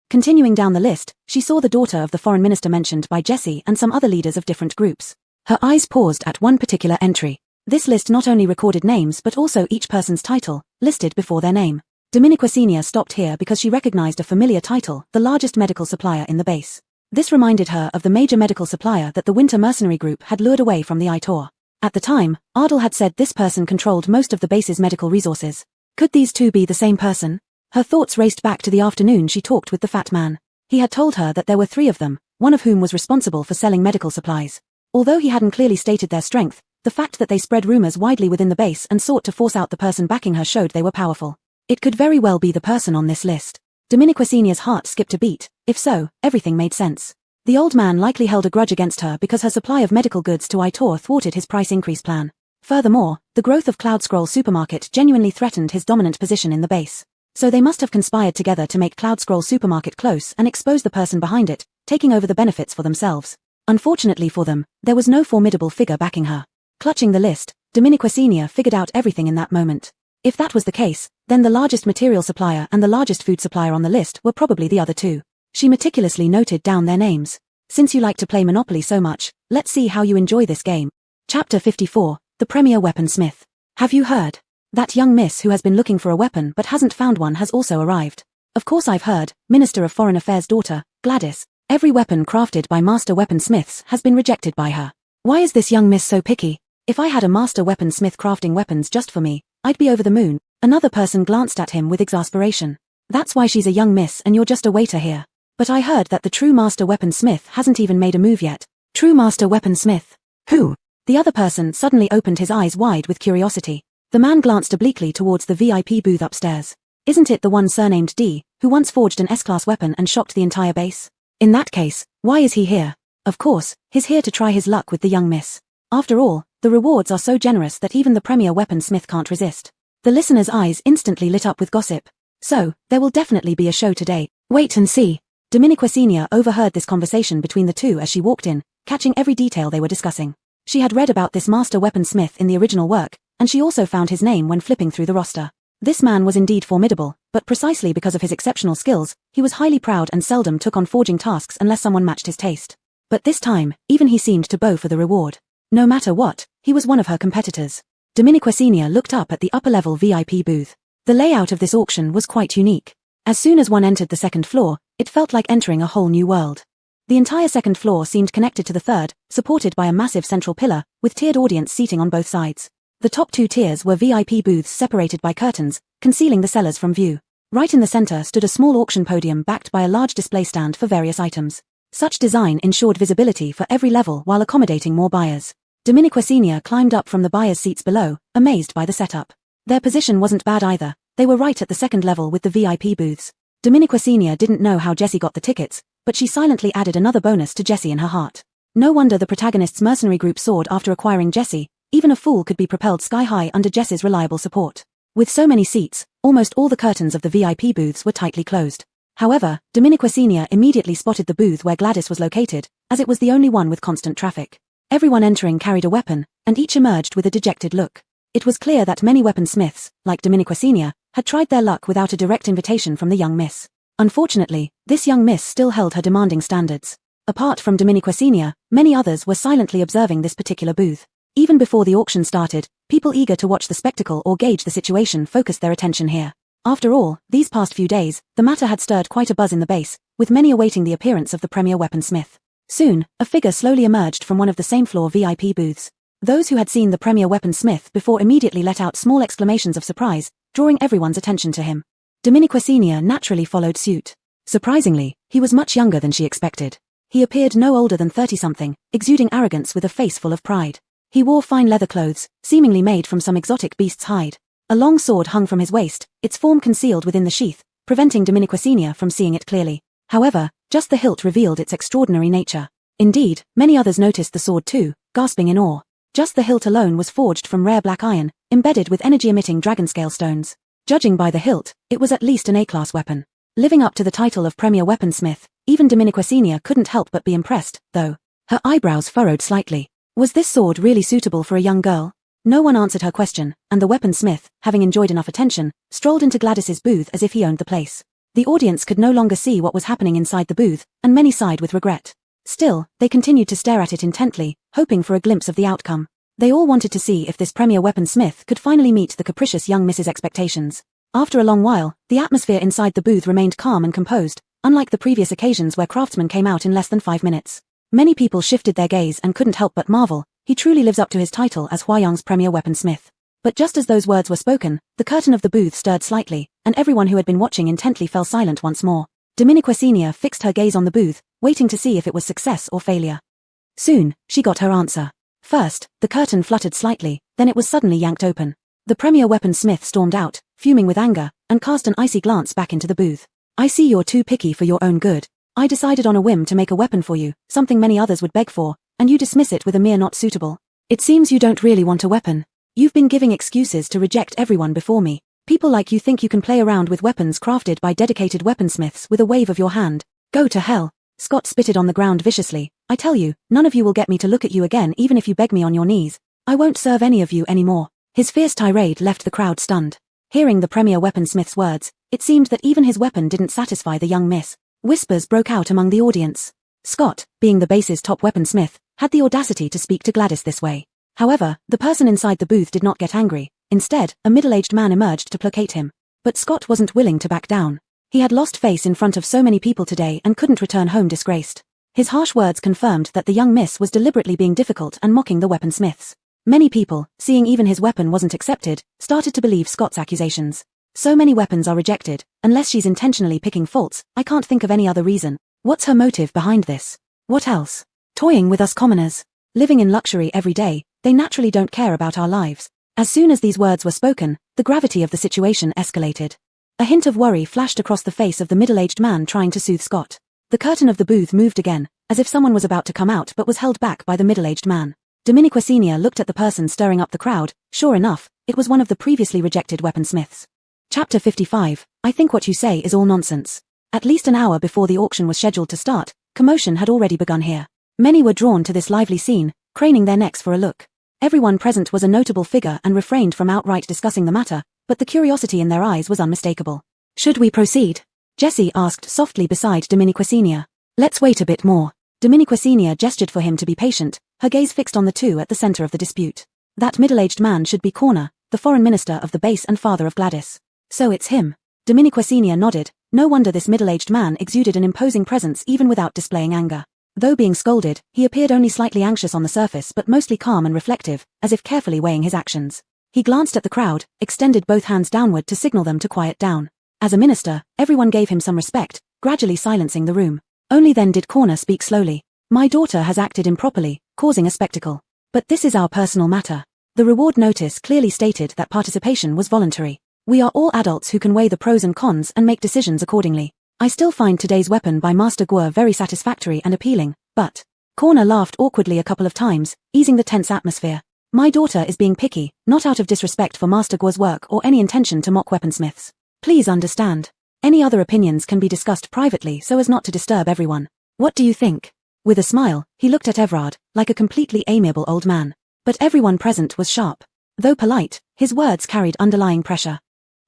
Speaker 1: Continuing down the list, she saw the daughter of the foreign minister mentioned by Jessie and some other leaders of different groups. Her eyes paused at one particular entry. This list not only recorded names but also each person's title, listed before their name. Dominique Senior stopped here because she recognized a familiar title, the largest medical supplier in the base. This reminded her of the major medical supplier that the Winter Mercenary Group had lured away from the Itor. At the time, Ardal had said this person controlled most of the base's medical resources. Could these two be the same person? Her thoughts raced back to the afternoon she talked with the fat man. He had told her that there were 3 of them, one of whom was responsible for selling medical supplies. Although he hadn't clearly stated their strength, the fact that they spread rumors widely within the base and sought to force out the person backing her showed they were powerful. It could very well be the person on this list. Dominique Senior's heart skipped a beat. If so, everything made sense. The old man likely held a grudge against her because her supply of medical goods to Itor thwarted his price increase plan. Furthermore, the growth of Cloud Scroll Supermarket genuinely threatened his dominant position in the base. So they must have conspired together to make Cloud Scroll Supermarket close and expose the person behind it, taking over the benefits for themselves. Unfortunately for them, there was no formidable figure backing her. Clutching the list, Dominique Senior figured out everything in that moment. If that was the case, then the largest material supplier and the largest food supplier on the list were probably the other 2. She meticulously noted down their names. Since you like to play Monopoly so much, let's see how you enjoy this game. Chapter 54, The Premier Weaponsmith. Have you heard? That young miss who has been looking for a weapon but hasn't found one has also arrived. Of course I've heard, Minister of Foreign Affairs' daughter, Gladys. Every weapon crafted by master weaponsmiths has been rejected by her. Why is this young miss so picky? If I had a master weaponsmith crafting weapons just for me, I'd be over the moon. Another person glanced at him with exasperation. That's why she's a young miss and you're just a waiter here. But I heard that the true master weaponsmith hasn't even made a move yet. True master weaponsmith? Who? The other person suddenly opened his eyes wide with curiosity. The man glanced obliquely towards the VIP booth upstairs. Isn't it the one surnamed D, who once forged an S-class weapon and shocked the entire base? In that case, why is he here? Of course, he's here to try his luck with the young miss. After all, the rewards are so generous that even the premier weaponsmith can't resist. The listener's eyes instantly lit up with gossip. So, there will definitely be a show today. Wait and see. Dominiqua Sr. overheard this conversation between the two as she walked in, catching every detail they were discussing. She had read about this master weaponsmith in the original work, and she also found his name when flipping through the roster. This man was indeed formidable, but precisely because of his exceptional skills, he was highly proud and seldom took on forging tasks unless someone matched his taste. But this time, even he seemed to bow for the reward. No matter what, he was one of her competitors. Dominiqua Sr. looked up at the upper-level VIP booth. The layout of this auction was quite unique. As soon as one entered the second floor, it felt like entering a whole new world. The entire second floor seemed connected to the third, supported by a massive central pillar, with tiered audience seating on both sides. The top two tiers were VIP booths separated by curtains, concealing the sellers from view. Right in the center stood a small auction podium backed by a large display stand for various items. Such design ensured visibility for every level while accommodating more buyers. Dominiqua Sr. climbed up from the buyers' seats below, amazed by the setup. Their position wasn't bad either. They were right at the second level with the VIP booths. Dominiqua Sr. didn't know how Jessie got the tickets, but she silently added another bonus to Jessie in her heart. No wonder the protagonist's mercenary group soared after acquiring Jessie. Even a fool could be propelled sky-high under Jessie's reliable support. With so many seats, almost all the curtains of the VIP booths were tightly closed. However, Dominiqua Sr. immediately spotted the booth where Gladys was located, as it was the only one with constant traffic. Everyone entering carried a weapon, and each emerged with a dejected look. It was clear that many weaponsmiths, like Dominiqua Sr., had tried their luck without a direct invitation from the young miss. Unfortunately, this young miss still held her demanding standards. Apart from Dominiqua Sr., many others were silently observing this particular booth. Even before the auction started, people eager to watch the spectacle or gauge the situation focused their attention here. After all, these past few days, the matter had stirred quite a buzz in the base, with many awaiting the appearance of the premier weaponsmith. Soon, a figure slowly emerged from one of the same-floor VIP booths. Those who had seen the premier weaponsmith before immediately let out small exclamations of surprise, drawing everyone's attention to him. Dominiqua Sr. naturally followed suit. Surprisingly, he was much younger than she expected. He appeared no older than 30-something, exuding arrogance with a face full of pride. He wore fine leather clothes, seemingly made from some exotic beast's hide. A long sword hung from his waist, its form concealed within the sheath, preventing Dominiqua Sr. from seeing it clearly. However, just the hilt revealed its extraordinary nature. Indeed, many others noticed the sword too, gasping in awe. Just the hilt alone was forged from rare black iron, embedded with energy-emitting dragonscale stones. Judging by the hilt, it was at least an A-class weapon. Living up to the title of premier weaponsmith, even Dominiqua Sr. couldn't help but be impressed, though. Her eyebrows furrowed slightly. Was this sword really suitable for a young girl? No one answered her question, and the weaponsmith, having enjoyed enough attention, strolled into Gladys's booth as if he owned the place. The audience could no longer see what was happening inside the booth, and many sighed with regret. Still, they continued to stare at it intently, hoping for a glimpse of the outcome. They all wanted to see if this premier weaponsmith could finally meet the capricious young Mrs. expectations. After a long while, the atmosphere inside the booth remained calm and composed, unlike the previous occasions where craftsmen came out in less than 5 minutes. Many people shifted their gaze and couldn't help but marvel. He truly lives up to his title as Huayang's premier weaponsmith. But just as those words were spoken, the curtain of the booth stirred slightly, and everyone who had been watching intently fell silent once more. Dominiqua Sr. fixed her gaze on the booth, waiting to see if it was success or failure. Soon, she got her answer. First, the curtain fluttered slightly, then it was suddenly yanked open. The premier weaponsmith stormed out, fuming with anger, and cast an icy glance back into the booth. I see you're too picky for your own good. I decided on a whim to make a weapon for you, something many others would beg for, and you dismiss it with a mere not suitable. It seems you don't really want a weapon. You've been giving excuses to reject everyone before me. People like you think you can play around with weapons crafted by dedicated weaponsmiths with a wave of your hand. Go to hell. Scott spitted on the ground viciously. I tell you, none of you will get me to look at you again even if you beg me on your knees. I won't serve any of you anymore. His fierce tirade left the crowd stunned. Hearing the premier weaponsmith's words, it seemed that even his weapon didn't satisfy the young miss. Whispers broke out among the audience. Scott, being the base's top weaponsmith, had the audacity to speak to Gladys this way. However, the person inside the booth did not get angry. Instead, a middle-aged man emerged to placate him. But Scott wasn't willing to back down. He had lost face in front of so many people today and couldn't return home disgraced. His harsh words confirmed that the young miss was deliberately being difficult and mocking the weaponsmiths. Many people, seeing even his weapon wasn't accepted, started to believe Scott's accusations. So many weapons are rejected, unless she's intentionally picking faults. I can't think of any other reason. What's her motive behind this? What else? Toying with us commoners. Living in luxury every day, they naturally don't care about our lives. As soon as these words were spoken, the gravity of the situation escalated. A hint of worry flashed across the face of the middle-aged man trying to soothe Scott. The curtain of the booth moved again, as if someone was about to come out but was held back by the middle-aged man. Dominiqua Sr. looked at the person stirring up the crowd. Sure enough, it was one of the previously rejected weaponsmiths. Chapter 55. I think what you say is all nonsense. At least an hour before the auction was scheduled to start, commotion had already begun here. Many were drawn to this lively scene, craning their necks for a look. Everyone present was a notable figure and refrained from outright discussing the matter, but the curiosity in their eyes was unmistakable. "Should we proceed?" Jessie asked softly beside Dominiquesenia. "Let's wait a bit more." Dominiquesenia gestured for him to be patient, her gaze fixed on the two at the center of the dispute. That middle-aged man should be Corner, the foreign minister of the base and father of Gladys. "So it's him." Dominiquesenia nodded. No wonder this middle-aged man exuded an imposing presence even without displaying anger. Though being scolded, he appeared only slightly anxious on the surface but mostly calm and reflective, as if carefully weighing his actions. He glanced at the crowd, extended both hands downward to signal them to quiet down. As a minister, everyone gave him some respect, gradually silencing the room. Only then did Corner speak slowly. "My daughter has acted improperly, causing a spectacle. But this is our personal matter." The reward notice clearly stated that participation was voluntary. "We are all adults who can weigh the pros and cons and make decisions accordingly. I still find today's weapon by Master Guo very satisfactory and appealing, but..." Corner laughed awkwardly a couple of times, easing the tense atmosphere. "My daughter is being picky, not out of disrespect for Master Guo's work or any intention to mock weaponsmiths. Please understand. Any other opinions can be discussed privately so as not to disturb everyone. What do you think?" With a smile, he looked at Everard, like a completely amiable old man. But everyone present was sharp. Though polite, his words carried underlying pressure.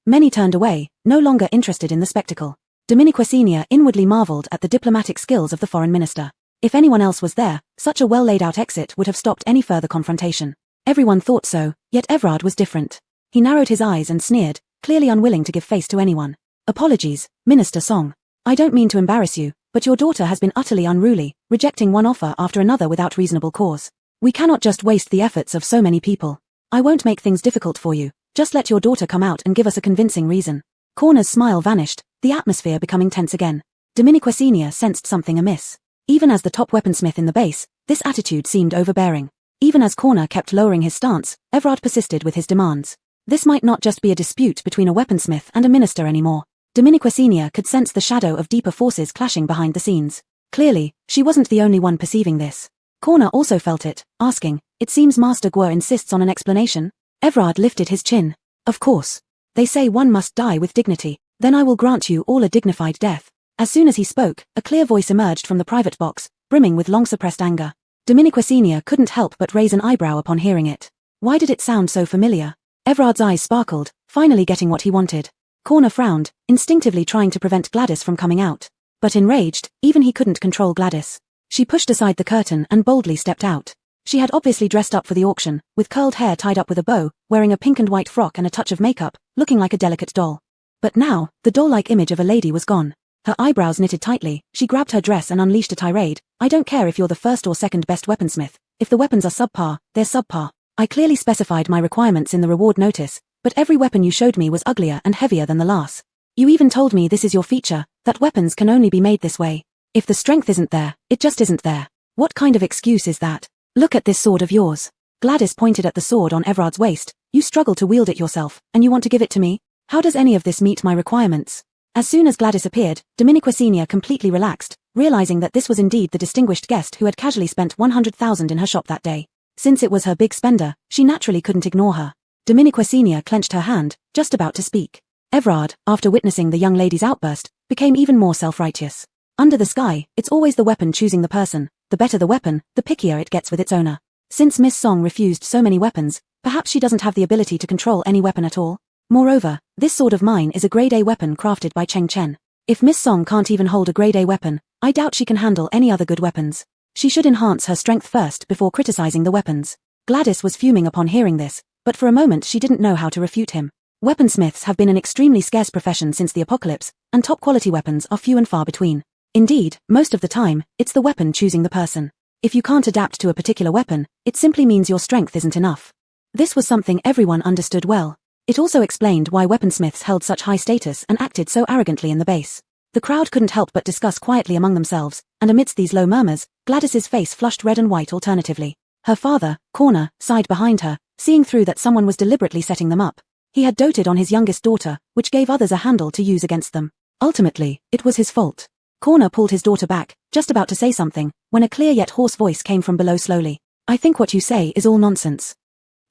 Speaker 1: Many turned away, no longer interested in the spectacle. Dominiquesenia inwardly marveled at the diplomatic skills of the foreign minister. If anyone else was there, such a well-laid-out exit would have stopped any further confrontation. Everyone thought so, yet Everard was different. He narrowed his eyes and sneered, clearly unwilling to give face to anyone. "Apologies, Minister Song. I don't mean to embarrass you, but your daughter has been utterly unruly, rejecting one offer after another without reasonable cause. We cannot just waste the efforts of so many people. I won't make things difficult for you, just let your daughter come out and give us a convincing reason." Corner's smile vanished, the atmosphere becoming tense again. Dominiquesenia sensed something amiss. Even as the top weaponsmith in the base, this attitude seemed overbearing. Even as Corner kept lowering his stance, Everard persisted with his demands. This might not just be a dispute between a weaponsmith and a minister anymore. Dominiquesenia could sense the shadow of deeper forces clashing behind the scenes. Clearly, she wasn't the only one perceiving this. Corner also felt it, asking, "It seems Master Guo insists on an explanation?" Everard lifted his chin. "Of course. They say one must die with dignity, then I will grant you all a dignified death." As soon as he spoke, a clear voice emerged from the private box, brimming with long-suppressed anger. Dominiquesenia couldn't help but raise an eyebrow upon hearing it. Why did it sound so familiar? Everard's eyes sparkled, finally getting what he wanted. Corner frowned, instinctively trying to prevent Gladys from coming out. But enraged, even he couldn't control Gladys. She pushed aside the curtain and boldly stepped out. She had obviously dressed up for the auction, with curled hair tied up with a bow, wearing a pink and white frock and a touch of makeup, looking like a delicate doll. But now, the doll-like image of a lady was gone. Her eyebrows knitted tightly, she grabbed her dress and unleashed a tirade. "I don't care if you're the first or second best weaponsmith. If the weapons are subpar, they're subpar. I clearly specified my requirements in the reward notice, but every weapon you showed me was uglier and heavier than the last. You even told me this is your feature, that weapons can only be made this way. If the strength isn't there, it just isn't there. What kind of excuse is that? Look at this sword of yours." Gladys pointed at the sword on Everard's waist. "You struggle to wield it yourself, and you want to give it to me? How does any of this meet my requirements?" As soon as Gladys appeared, Dominiquesenia completely relaxed, realizing that this was indeed the distinguished guest who had casually spent 100,000 in her shop that day. Since it was her big spender, she naturally couldn't ignore her. Dominiquesenia clenched her hand, just about to speak. Everard, after witnessing the young lady's outburst, became even more self-righteous. Under the sky, it's always the weapon choosing the person. The better the weapon, the pickier it gets with its owner. Since Miss Song refused so many weapons, perhaps she doesn't have the ability to control any weapon at all. Moreover, this sword of mine is a grade A weapon crafted by Cheng Chen. If Miss Song can't even hold a grade A weapon, I doubt she can handle any other good weapons. She should enhance her strength first before criticizing the weapons. Gladys was fuming upon hearing this, but for a moment she didn't know how to refute him. Weaponsmiths have been an extremely scarce profession since the apocalypse, and top-quality weapons are few and far between. Indeed, most of the time, it's the weapon choosing the person. If you can't adapt to a particular weapon, it simply means your strength isn't enough. This was something everyone understood well. It also explained why weaponsmiths held such high status and acted so arrogantly in the base. The crowd couldn't help but discuss quietly among themselves, and amidst these low murmurs, Gladys's face flushed red and white alternatively. Her father, Corner, sighed behind her, seeing through that someone was deliberately setting them up. He had doted on his youngest daughter, which gave others a handle to use against them. Ultimately, it was his fault. Corner pulled his daughter back, just about to say something, when a clear yet hoarse voice came from below slowly. "I think what you say is all nonsense."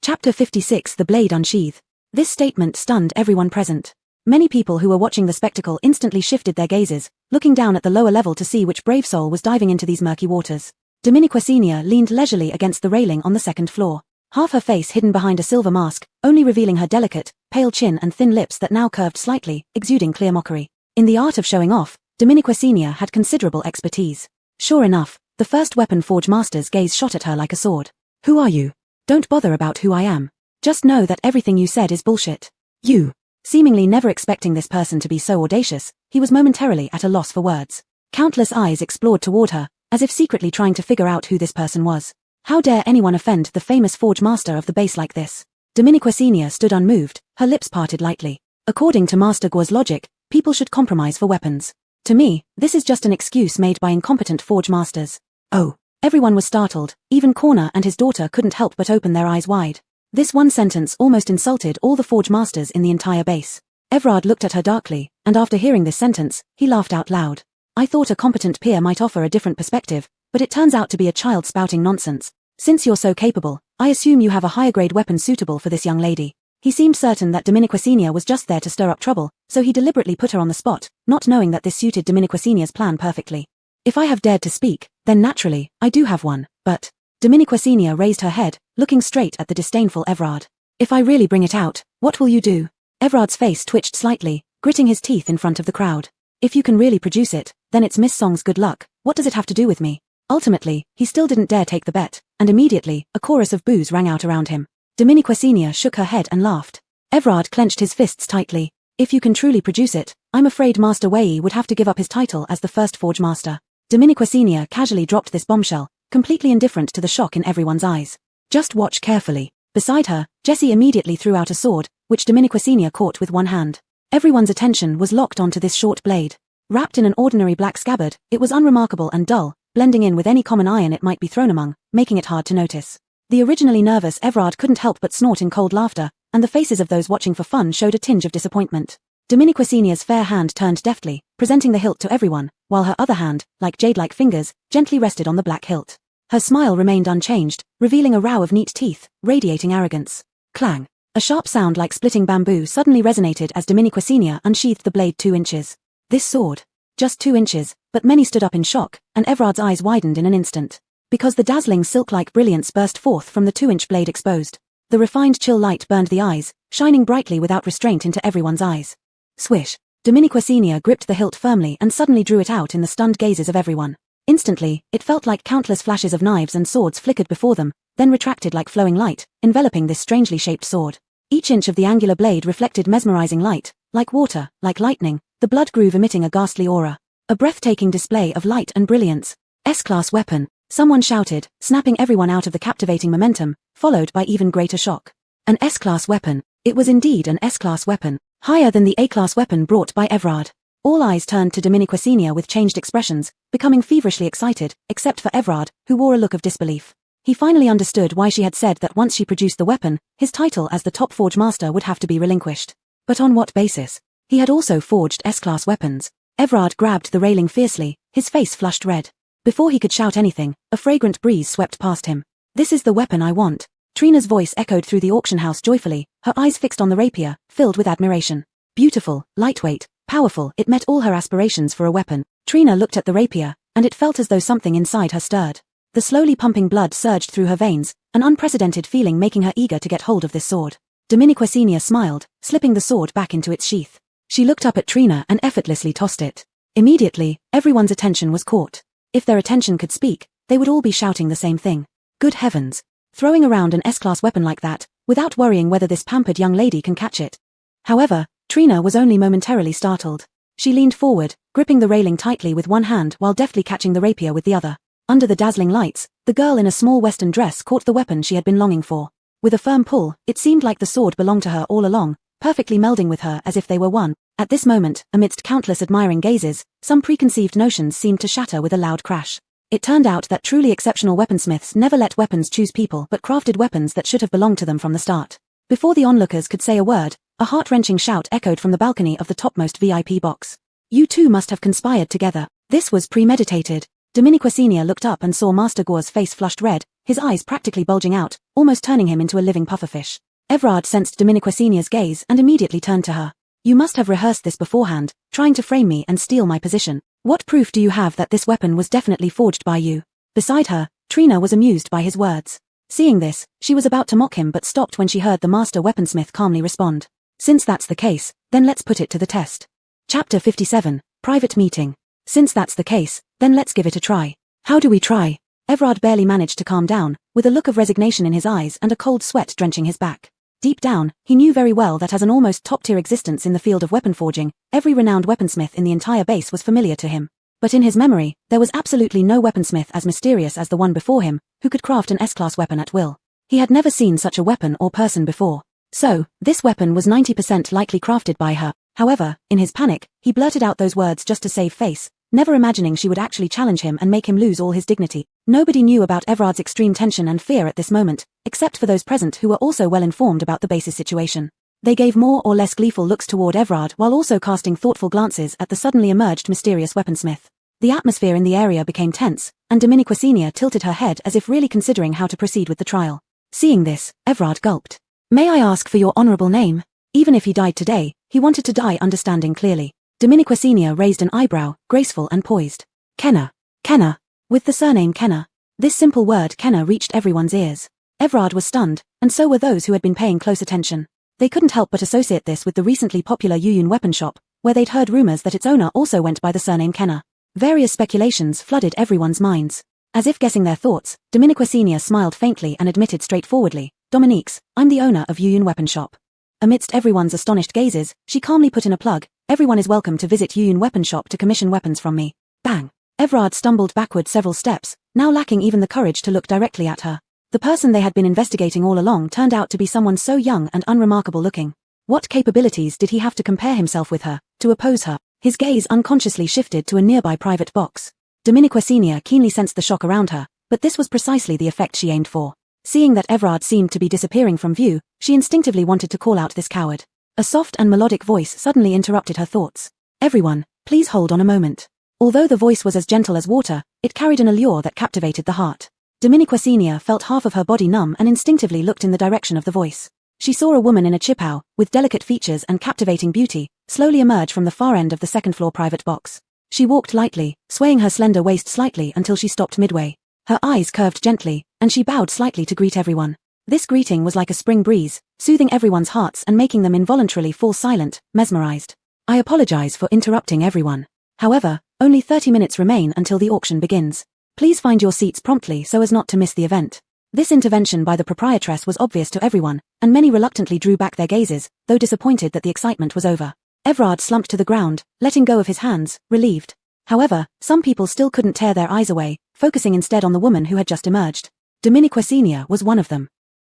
Speaker 1: Chapter 56 The Blade Unsheathed. This statement stunned everyone present. Many people who were watching the spectacle instantly shifted their gazes, looking down at the lower level to see which brave soul was diving into these murky waters. Dominiquacinia leaned leisurely against the railing on the second floor, half her face hidden behind a silver mask, only revealing her delicate, pale chin and thin lips that now curved slightly, exuding clear mockery. In the art of showing off, Dominiquacinia had considerable expertise. Sure enough, the first weapon forge master's gaze shot at her like a sword. Who are you? Don't bother about who I am. Just know that everything you said is bullshit. You. Seemingly never expecting this person to be so audacious, he was momentarily at a loss for words. Countless eyes explored toward her, as if secretly trying to figure out who this person was. How dare anyone offend the famous forge master of the base like this? Dominiquacinia stood unmoved, her lips parted lightly. According to Master Guo's logic, people should compromise for weapons. To me, this is just an excuse made by incompetent forge masters. Oh. Everyone was startled, even Corner and his daughter couldn't help but open their eyes wide. This one sentence almost insulted all the forge masters in the entire base. Everard looked at her darkly, and after hearing this sentence, he laughed out loud. I thought a competent peer might offer a different perspective, but it turns out to be a child spouting nonsense. Since you're so capable, I assume you have a higher grade weapon suitable for this young lady. He seemed certain that Dominiquacinia was just there to stir up trouble, so he deliberately put her on the spot, not knowing that this suited Dominiquacinia's plan perfectly. If I have dared to speak, then naturally, I do have one, but... Dominiquacinia raised her head, looking straight at the disdainful Everard. If I really bring it out, what will you do? Everard's face twitched slightly, gritting his teeth in front of the crowd. If you can really produce it, then it's Miss Song's good luck. What does it have to do with me? Ultimately, he still didn't dare take the bet, and immediately, a chorus of boos rang out around him. Dominiquacinia shook her head and laughed. Everard clenched his fists tightly. If you can truly produce it, I'm afraid Master Wei would have to give up his title as the first forge master. Dominiquacinia casually dropped this bombshell, completely indifferent to the shock in everyone's eyes. Just watch carefully. Beside her, Jessie immediately threw out a sword, which Dominiquacinia caught with one hand. Everyone's attention was locked onto this short blade. Wrapped in an ordinary black scabbard, it was unremarkable and dull, blending in with any common iron it might be thrown among, making it hard to notice. The originally nervous Everard couldn't help but snort in cold laughter, and the faces of those watching for fun showed a tinge of disappointment. Dominiquacinia's fair hand turned deftly, presenting the hilt to everyone, while her other hand, like jade-like fingers, gently rested on the black hilt. Her smile remained unchanged, revealing a row of neat teeth, radiating arrogance. Clang! A sharp sound like splitting bamboo suddenly resonated as Dominiquacinia unsheathed the blade 2 inches. This sword. Just 2 inches, but many stood up in shock, and Everard's eyes widened in an instant. Because the dazzling silk-like brilliance burst forth from the 2-inch blade exposed. The refined chill light burned the eyes, shining brightly without restraint into everyone's eyes. Swish! Dominiquacinia gripped the hilt firmly and suddenly drew it out in the stunned gazes of everyone. Instantly, it felt like countless flashes of knives and swords flickered before them, then retracted like flowing light, enveloping this strangely shaped sword. Each inch of the angular blade reflected mesmerizing light, like water, like lightning, the blood groove emitting a ghastly aura. A breathtaking display of light and brilliance. S-class weapon, someone shouted, snapping everyone out of the captivating momentum, followed by even greater shock. An S-class weapon. It was indeed an S-class weapon, higher than the A-class weapon brought by Everard. All eyes turned to Dominiquacinia with changed expressions, becoming feverishly excited, except for Everard, who wore a look of disbelief. He finally understood why she had said that once she produced the weapon, his title as the top forge master would have to be relinquished. But on what basis? He had also forged S-class weapons. Everard grabbed the railing fiercely, his face flushed red. Before he could shout anything, a fragrant breeze swept past him. This is the weapon I want. Trina's voice echoed through the auction house joyfully, her eyes fixed on the rapier, filled with admiration. Beautiful, lightweight, powerful, it met all her aspirations for a weapon. Trina looked at the rapier, and it felt as though something inside her stirred. The slowly pumping blood surged through her veins, an unprecedented feeling making her eager to get hold of this sword. Dominiquacinia smiled, slipping the sword back into its sheath. She looked up at Trina and effortlessly tossed it. Immediately, everyone's attention was caught. If their attention could speak, they would all be shouting the same thing. Good heavens! Throwing around an S-class weapon like that, without worrying whether this pampered young lady can catch it. However, Trina was only momentarily startled. She leaned forward, gripping the railing tightly with one hand while deftly catching the rapier with the other. Under the dazzling lights, the girl in a small western dress caught the weapon she had been longing for. With a firm pull, it seemed like the sword belonged to her all along, perfectly melding with her as if they were one. At this moment, amidst countless admiring gazes, some preconceived notions seemed to shatter with a loud crash. It turned out that truly exceptional weaponsmiths never let weapons choose people but crafted weapons that should have belonged to them from the start. Before the onlookers could say a word, a heart-wrenching shout echoed from the balcony of the topmost VIP box. You two must have conspired together. This was premeditated. Dominiquacinia looked up and saw Master Guo's face flushed red, his eyes practically bulging out, almost turning him into a living pufferfish. Everard sensed Dominiquacinia's gaze and immediately turned to her. You must have rehearsed this beforehand, trying to frame me and steal my position. What proof do you have that this weapon was definitely forged by you? Beside her, Trina was amused by his words. Seeing this, she was about to mock him but stopped when she heard the master weaponsmith calmly respond. Since that's the case, then let's put it to the test. Chapter 57, Private Meeting. Since that's the case, then let's give it a try. How do we try? Everard barely managed to calm down, with a look of resignation in his eyes and a cold sweat drenching his back. Deep down, he knew very well that as an almost top-tier existence in the field of weapon forging, every renowned weaponsmith in the entire base was familiar to him. But in his memory, there was absolutely no weaponsmith as mysterious as the one before him, who could craft an S-class weapon at will. He had never seen such a weapon or person before. So, this weapon was 90% likely crafted by her. However, in his panic, he blurted out those words just to save face, never imagining she would actually challenge him and make him lose all his dignity. Nobody knew about Everard's extreme tension and fear at this moment, except for those present who were also well informed about the base's situation. They gave more or less gleeful looks toward Everard while also casting thoughtful glances at the suddenly emerged mysterious weaponsmith. The atmosphere in the area became tense, and Dominiquicenia tilted her head as if really considering how to proceed with the trial. Seeing this, Everard gulped. May I ask for your honorable name? Even if he died today, he wanted to die understanding clearly. Dominiquicenia raised an eyebrow, graceful and poised. Kenna. Kenna. With the surname Kenna. This simple word Kenna reached everyone's ears. Everard was stunned, and so were those who had been paying close attention. They couldn't help but associate this with the recently popular Yuyun weapon shop, where they'd heard rumors that its owner also went by the surname Kenna. Various speculations flooded everyone's minds. As if guessing their thoughts, Dominiquicenia smiled faintly and admitted straightforwardly, Dominique's, I'm the owner of Yuyun weapon shop. Amidst everyone's astonished gazes, she calmly put in a plug, everyone is welcome to visit Yuyun weapon shop to commission weapons from me. Bang! Everard stumbled backward several steps, now lacking even the courage to look directly at her. The person they had been investigating all along turned out to be someone so young and unremarkable looking. What capabilities did he have to compare himself with her, to oppose her? His gaze unconsciously shifted to a nearby private box. Dominiquicenia keenly sensed the shock around her, but this was precisely the effect she aimed for. Seeing that Everard seemed to be disappearing from view, she instinctively wanted to call out this coward. A soft and melodic voice suddenly interrupted her thoughts. Everyone, please hold on a moment. Although the voice was as gentle as water, it carried an allure that captivated the heart. Dominiquicenia felt half of her body numb and instinctively looked in the direction of the voice. She saw a woman in a chipao, with delicate features and captivating beauty, slowly emerge from the far end of the second-floor private box. She walked lightly, swaying her slender waist slightly until she stopped midway. Her eyes curved gently, and she bowed slightly to greet everyone. This greeting was like a spring breeze, soothing everyone's hearts and making them involuntarily fall silent, mesmerized. I apologize for interrupting everyone. However, only 30 minutes remain until the auction begins. Please find your seats promptly so as not to miss the event. This intervention by the proprietress was obvious to everyone, and many reluctantly drew back their gazes, though disappointed that the excitement was over. Everard slumped to the ground, letting go of his hands, relieved. However, some people still couldn't tear their eyes away, focusing instead on the woman who had just emerged. Dominiquicenia was one of them.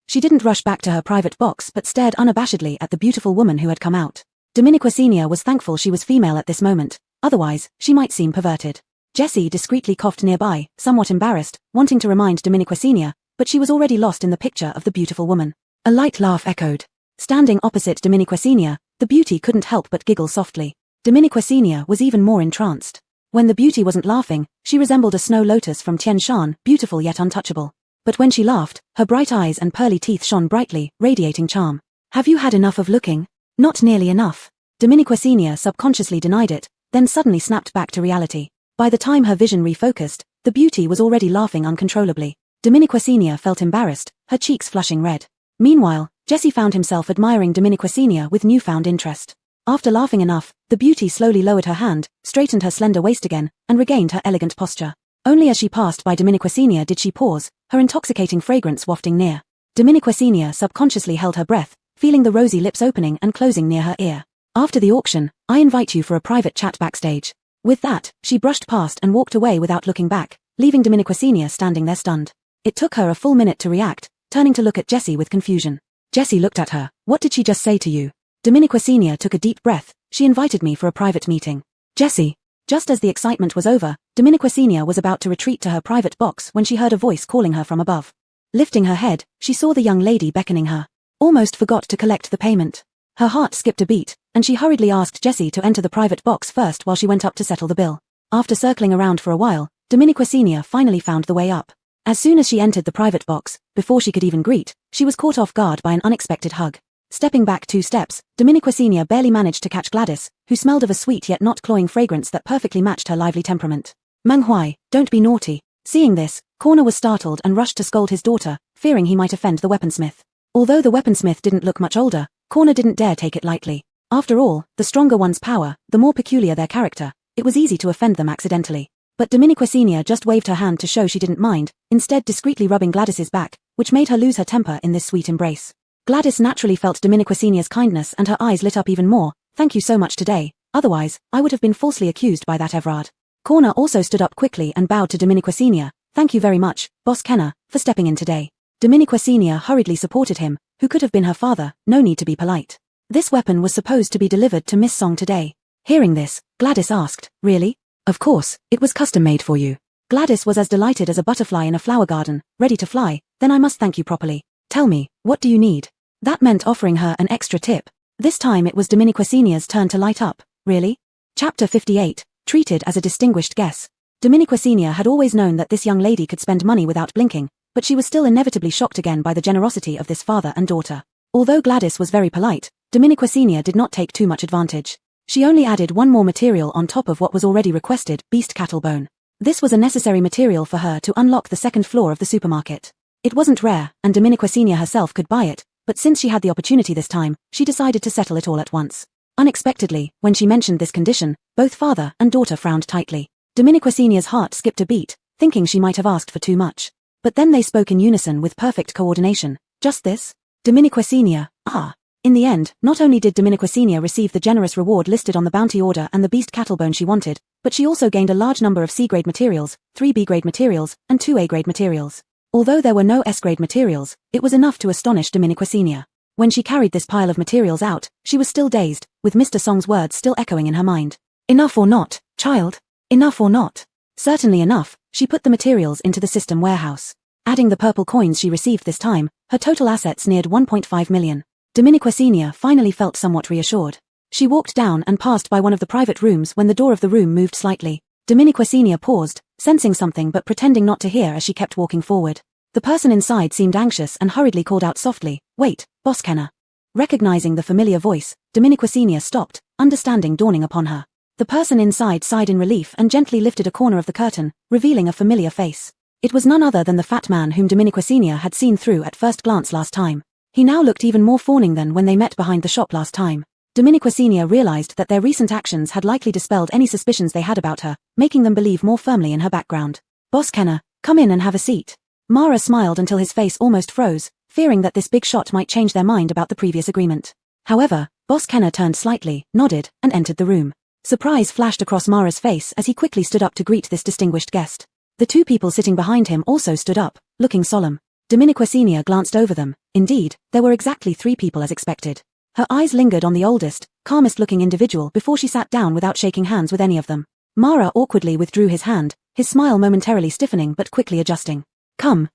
Speaker 1: She didn't rush back to her private box but stared unabashedly at the beautiful woman who had come out. Dominiquicenia was thankful she was female at this moment, otherwise, she might seem perverted. Jessie discreetly coughed nearby, somewhat embarrassed, wanting to remind Dominiquicenia, but she was already lost in the picture of the beautiful woman. A light laugh echoed. Standing opposite Dominiquicenia, the beauty couldn't help but giggle softly. Dominiquicenia was even more entranced. When the beauty wasn't laughing, she resembled a snow lotus from Tien Shan, beautiful yet untouchable. But when she laughed, her bright eyes and pearly teeth shone brightly, radiating charm. Have you had enough of looking? Not nearly enough. Dominiquicenia subconsciously denied it, then suddenly snapped back to reality. By the time her vision refocused, the beauty was already laughing uncontrollably. Dominiquicenia felt embarrassed, her cheeks flushing red. Meanwhile, Jessie found himself admiring Dominiquicenia with newfound interest. After laughing enough, the beauty slowly lowered her hand, straightened her slender waist again, and regained her elegant posture. Only as she passed by Dominiquicenia did she pause, her intoxicating fragrance wafting near. Dominiquicenia subconsciously held her breath, feeling the rosy lips opening and closing near her ear. After the auction, I invite you for a private chat backstage. With that, she brushed past and walked away without looking back, leaving Dominiquicenia standing there stunned. It took her a full minute to react, turning to look at Jessie with confusion. Jessie looked at her. What did she just say to you? Dominiquicenia took a deep breath. She invited me for a private meeting. Jessie. Just as the excitement was over, Dominiquicenia was about to retreat to her private box when she heard a voice calling her from above. Lifting her head, she saw the young lady beckoning her. Almost forgot to collect the payment. Her heart skipped a beat, and she hurriedly asked Jessie to enter the private box first while she went up to settle the bill. After circling around for a while, Dominiquicenia finally found the way up. As soon as she entered the private box, before she could even greet, she was caught off guard by an unexpected hug. Stepping back 2 steps, Dominiquacinia barely managed to catch Gladys, who smelled of a sweet yet not cloying fragrance that perfectly matched her lively temperament. Manghuai, don't be naughty. Seeing this, Corner was startled and rushed to scold his daughter, fearing he might offend the weaponsmith. Although the weaponsmith didn't look much older, Corner didn't dare take it lightly. After all, the stronger one's power, the more peculiar their character, it was easy to offend them accidentally. But Dominiquacinia just waved her hand to show she didn't mind, instead discreetly rubbing Gladys's back, which made her lose her temper in this sweet embrace. Gladys naturally felt Dominiquacinia's kindness and her eyes lit up even more. Thank you so much today, otherwise, I would have been falsely accused by that Everard. Corner also stood up quickly and bowed to Dominiquacinia. Thank you very much, Boss Kenner, for stepping in today. Dominiquacinia hurriedly supported him, who could have been her father, no need to be polite. This weapon was supposed to be delivered to Miss Song today. Hearing this, Gladys asked, really? Of course, it was custom made for you. Gladys was as delighted as a butterfly in a flower garden, ready to fly. Then I must thank you properly. Tell me, what do you need? That meant offering her an extra tip. This time it was Dominiquacinia's turn to light up. Really? Chapter 58, treated as a distinguished guest. Dominiquacinia had always known that this young lady could spend money without blinking, but she was still inevitably shocked again by the generosity of this father and daughter. Although Gladys was very polite, Dominiquacinia did not take too much advantage. She only added one more material on top of what was already requested, beast cattle bone. This was a necessary material for her to unlock the second floor of the supermarket. It wasn't rare, and Dominiquacinia herself could buy it, but since she had the opportunity this time, she decided to settle it all at once. Unexpectedly, when she mentioned this condition, both father and daughter frowned tightly. Dominiquacinia's heart skipped a beat, thinking she might have asked for too much. But then they spoke in unison with perfect coordination. Just this? Dominiquacinia, ah. In the end, not only did Dominiquacinia receive the generous reward listed on the bounty order and the beast cattlebone she wanted, but she also gained a large number of C-grade materials, 3 B-grade materials, and 2 A-grade materials. Although there were no S-grade materials, it was enough to astonish Dominiquacinia. When she carried this pile of materials out, she was still dazed, with Mr. Song's words still echoing in her mind. Enough or not, child? Enough or not? Certainly enough, she put the materials into the system warehouse. Adding the purple coins she received this time, her total assets neared 1.5 million. Dominiquacinia finally felt somewhat reassured. She walked down and passed by one of the private rooms when the door of the room moved slightly. Dominiquacinia paused, sensing something but pretending not to hear as she kept walking forward. The person inside seemed anxious and hurriedly called out softly, "Wait, Boss Kenner." Recognizing the familiar voice, Dominiquacinia stopped, understanding dawning upon her. The person inside sighed in relief and gently lifted a corner of the curtain, revealing a familiar face. It was none other than the fat man whom Dominiquacinia had seen through at first glance last time. He now looked even more fawning than when they met behind the shop last time. Dominiquacinia realized that their recent actions had likely dispelled any suspicions they had about her, making them believe more firmly in her background. "Boss Kenner, come in and have a seat." Mara smiled until his face almost froze, fearing that this big shot might change their mind about the previous agreement. However, Boss Kenner turned slightly, nodded, and entered the room. Surprise flashed across Mara's face as he quickly stood up to greet this distinguished guest. The 2 people sitting behind him also stood up, looking solemn. Dominiquacinia glanced over them. Indeed, there were exactly 3 people as expected. Her eyes lingered on the oldest, calmest-looking individual before she sat down without shaking hands with any of them. Mara awkwardly withdrew his hand, his smile momentarily stiffening but quickly adjusting. Come,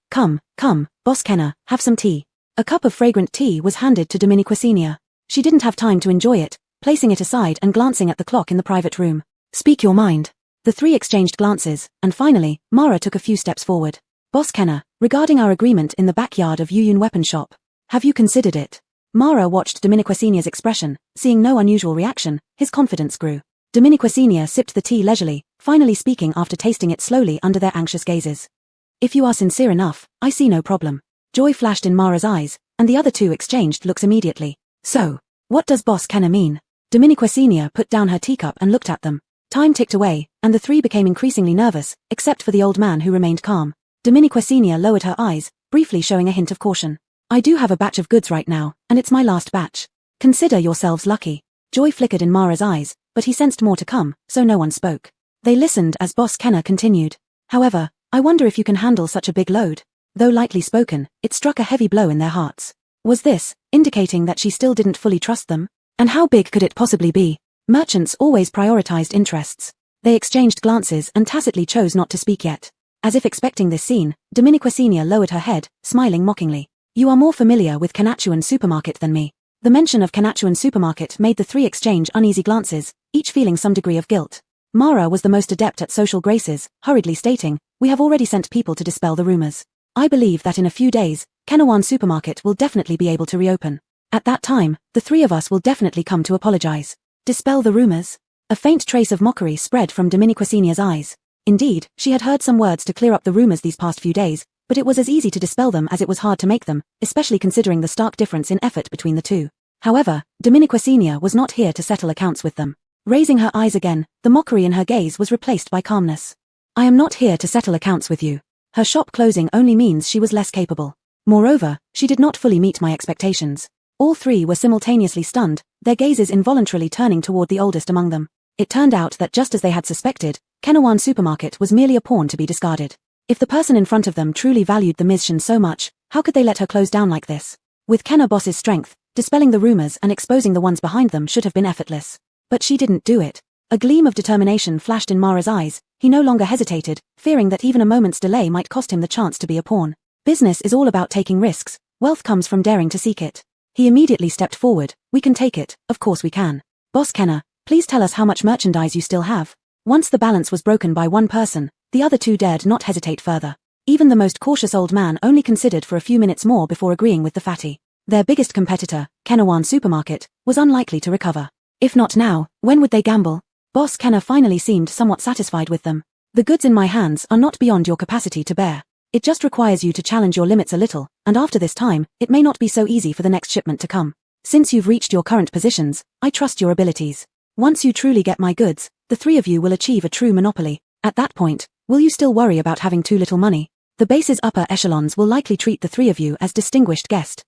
Speaker 1: Boss Kenner, have some tea." A cup of fragrant tea was handed to Dominiquacinia. She didn't have time to enjoy it, placing it aside and glancing at the clock in the private room. "Speak your mind." The 3 exchanged glances, and finally, Mara took a few steps forward. "Boss Kenner, regarding our agreement in the backyard of Yuyun Weapon Shop, have you considered it?" Mara watched Dominiquacinia's expression, seeing no unusual reaction, his confidence grew. Dominiquacinia sipped the tea leisurely, finally speaking after tasting it slowly under their anxious gazes. "If you are sincere enough, I see no problem." Joy flashed in Mara's eyes, and the other 2 exchanged looks immediately. "So, what does Boss Kenner mean?" Dominiquacinia put down her teacup and looked at them. Time ticked away, and the 3 became increasingly nervous, except for the old man who remained calm. Dominiquacinia lowered her eyes, briefly showing a hint of caution. "I do have a batch of goods right now, and it's my last batch. Consider yourselves lucky." Joy flickered in Mara's eyes, but he sensed more to come, so no one spoke. They listened as Boss Kenner continued. "However, I wonder if you can handle such a big load." Though lightly spoken, it struck a heavy blow in their hearts. Was this indicating that she still didn't fully trust them? And how big could it possibly be? Merchants always prioritized interests. They exchanged glances and tacitly chose not to speak yet. As if expecting this scene, Dominiquacinia lowered her head, smiling mockingly. "You are more familiar with Kanachuan Supermarket than me." The mention of Kanachuan Supermarket made the 3 exchange uneasy glances, each feeling some degree of guilt. Mara was the most adept at social graces, hurriedly stating, "We have already sent people to dispel the rumors. I believe that in a few days, Kenawan Supermarket will definitely be able to reopen." At that time, the three of us will definitely come to apologize. Dispel the rumors. A faint trace of mockery spread from Dominiquecinia's eyes. Indeed, she had heard some words to clear up the rumors these past few days, but it was as easy to dispel them as it was hard to make them, especially considering the stark difference in effort between the two. However, Dominiquecinia was not here to settle accounts with them. Raising her eyes again, the mockery in her gaze was replaced by calmness. I am not here to settle accounts with you. Her shop closing only means she was less capable. Moreover, she did not fully meet my expectations. All three were simultaneously stunned, their gazes involuntarily turning toward the oldest among them. It turned out that just as they had suspected, Kenawan Supermarket was merely a pawn to be discarded. If the person in front of them truly valued the Ms. Shin so much, how could they let her close down like this? With Kenna Boss's strength, dispelling the rumors and exposing the ones behind them should have been effortless. But she didn't do it. A gleam of determination flashed in Mara's eyes. He no longer hesitated, fearing that even a moment's delay might cost him the chance to be a pawn. Business is all about taking risks. Wealth comes from daring to seek it. He immediately stepped forward. We can take it, of course we can. Boss Kenna, please tell us how much merchandise you still have. Once the balance was broken by one person, the other two dared not hesitate further. Even the most cautious old man only considered for a few minutes more before agreeing with the fatty. Their biggest competitor, Kenawan Supermarket, was unlikely to recover. If not now, when would they gamble? Boss Kenna finally seemed somewhat satisfied with them. The goods in my hands are not beyond your capacity to bear. It just requires you to challenge your limits a little, and after this time, it may not be so easy for the next shipment to come. Since you've reached your current positions, I trust your abilities. Once you truly get my goods, the three of you will achieve a true monopoly. At that point, will you still worry about having too little money? The base's upper echelons will likely treat the three of you as distinguished guests.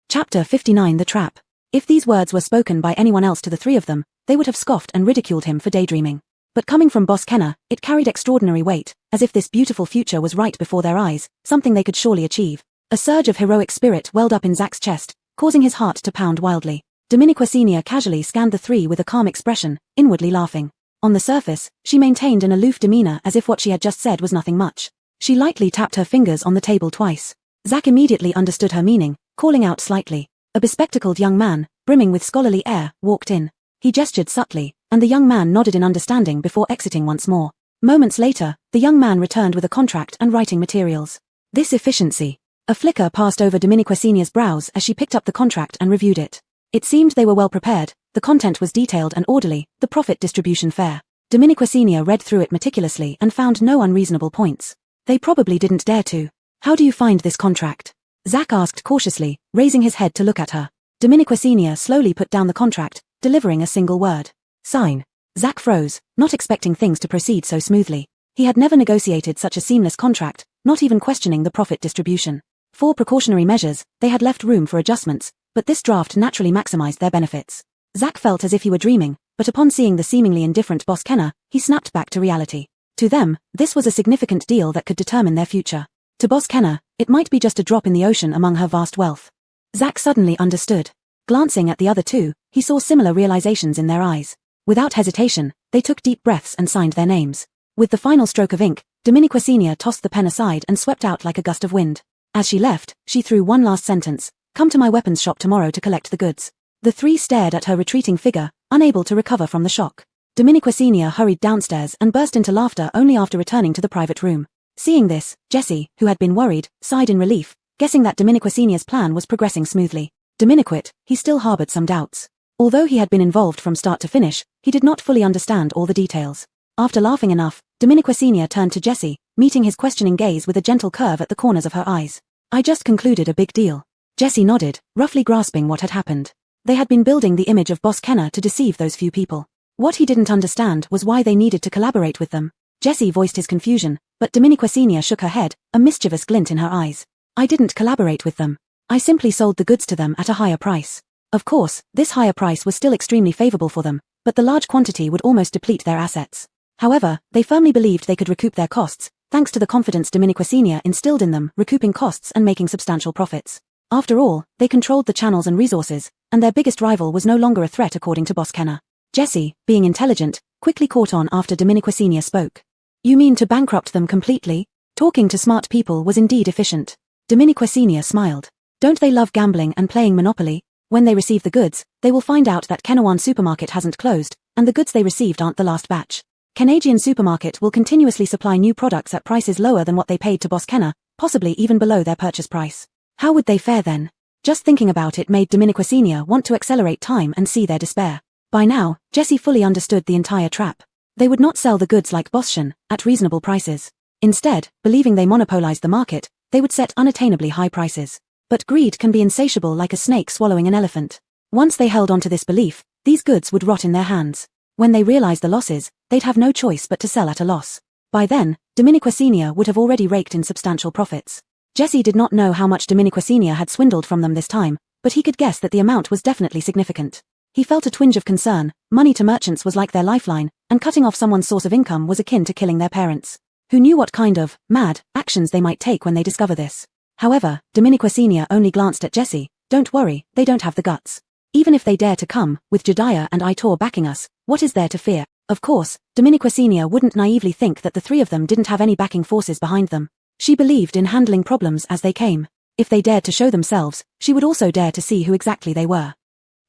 Speaker 1: Chapter 59 The Trap. If these words were spoken by anyone else to the three of them, they would have scoffed and ridiculed him for daydreaming. But coming from Boss Kenna, it carried extraordinary weight, as if this beautiful future was right before their eyes, something they could surely achieve. A surge of heroic spirit welled up in Zach's chest, causing his heart to pound wildly. Dominiquecenia casually scanned the three with a calm expression, inwardly laughing. On the surface, she maintained an aloof demeanor as if what she had just said was nothing much. She lightly tapped her fingers on the table twice. Zach immediately understood her meaning, calling out slightly. A bespectacled young man, brimming with scholarly air, walked in. He gestured subtly, and the young man nodded in understanding before exiting once more. Moments later, the young man returned with a contract and writing materials. This efficiency. A flicker passed over Dominiquecenia's brows as she picked up the contract and reviewed it. It seemed they were well prepared, the content was detailed and orderly, the profit distribution fair. Dominiquecenia read through it meticulously and found no unreasonable points. They probably didn't dare to. How do you find this contract? Zach asked cautiously, raising his head to look at her. Dominiquecenia slowly put down the contract, delivering a single word. Sign. Zach froze, not expecting things to proceed so smoothly. He had never negotiated such a seamless contract, not even questioning the profit distribution. For precautionary measures, they had left room for adjustments, but this draft naturally maximized their benefits. Zach felt as if he were dreaming, but upon seeing the seemingly indifferent Boss Kenna, he snapped back to reality. To them, this was a significant deal that could determine their future. To Boss Kenna, it might be just a drop in the ocean among her vast wealth. Zach suddenly understood. Glancing at the other two, he saw similar realizations in their eyes. Without hesitation, they took deep breaths and signed their names. With the final stroke of ink, Dominiquecenia tossed the pen aside and swept out like a gust of wind. As she left, she threw one last sentence. Come to my weapons shop tomorrow to collect the goods. The three stared at her retreating figure, unable to recover from the shock. Dominiquecenia hurried downstairs and burst into laughter only after returning to the private room. Seeing this, Jessie, who had been worried, sighed in relief, guessing that Dominiquecenia's plan was progressing smoothly. Dominiquet, he still harbored some doubts. Although he had been involved from start to finish, he did not fully understand all the details. After laughing enough, Dominiquecenia turned to Jessie, meeting his questioning gaze with a gentle curve at the corners of her eyes. I just concluded a big deal. Jessie nodded, roughly grasping what had happened. They had been building the image of Boss Kenna to deceive those few people. What he didn't understand was why they needed to collaborate with them. Jessie voiced his confusion, but Dominiquecenia shook her head, a mischievous glint in her eyes. I didn't collaborate with them. I simply sold the goods to them at a higher price. Of course, this higher price was still extremely favorable for them, but the large quantity would almost deplete their assets. However, they firmly believed they could recoup their costs, thanks to the confidence Dominiquecenia instilled in them, recouping costs and making substantial profits. After all, they controlled the channels and resources, and their biggest rival was no longer a threat according to Boss Kenna. Jessie, being intelligent, quickly caught on after Dominiquecenia spoke. You mean to bankrupt them completely? Talking to smart people was indeed efficient. Dominiquecenia smiled. Don't they love gambling and playing Monopoly? When they receive the goods, they will find out that Kenawan Supermarket hasn't closed, and the goods they received aren't the last batch. Canadian Supermarket will continuously supply new products at prices lower than what they paid to Boss Kenna, possibly even below their purchase price. How would they fare then? Just thinking about it made Dominiquasenia want to accelerate time and see their despair. By now, Jessie fully understood the entire trap. They would not sell the goods like Boschen, at reasonable prices. Instead, believing they monopolized the market, they would set unattainably high prices. But greed can be insatiable like a snake swallowing an elephant. Once they held onto this belief, these goods would rot in their hands. When they realized the losses, they'd have no choice but to sell at a loss. By then, Dominiquasenia would have already raked in substantial profits. Jessie did not know how much Dominiquasenia had swindled from them this time, but he could guess that the amount was definitely significant. He felt a twinge of concern. Money to merchants was like their lifeline, and cutting off someone's source of income was akin to killing their parents. Who knew what kind of mad actions they might take when they discover this? However, Dominiquasenia only glanced at Jessie. Don't worry, they don't have the guts. Even if they dare to come, with Jediah and Aitor backing us, what is there to fear? Of course, Dominiquasenia wouldn't naively think that the three of them didn't have any backing forces behind them. She believed in handling problems as they came. If they dared to show themselves, she would also dare to see who exactly they were.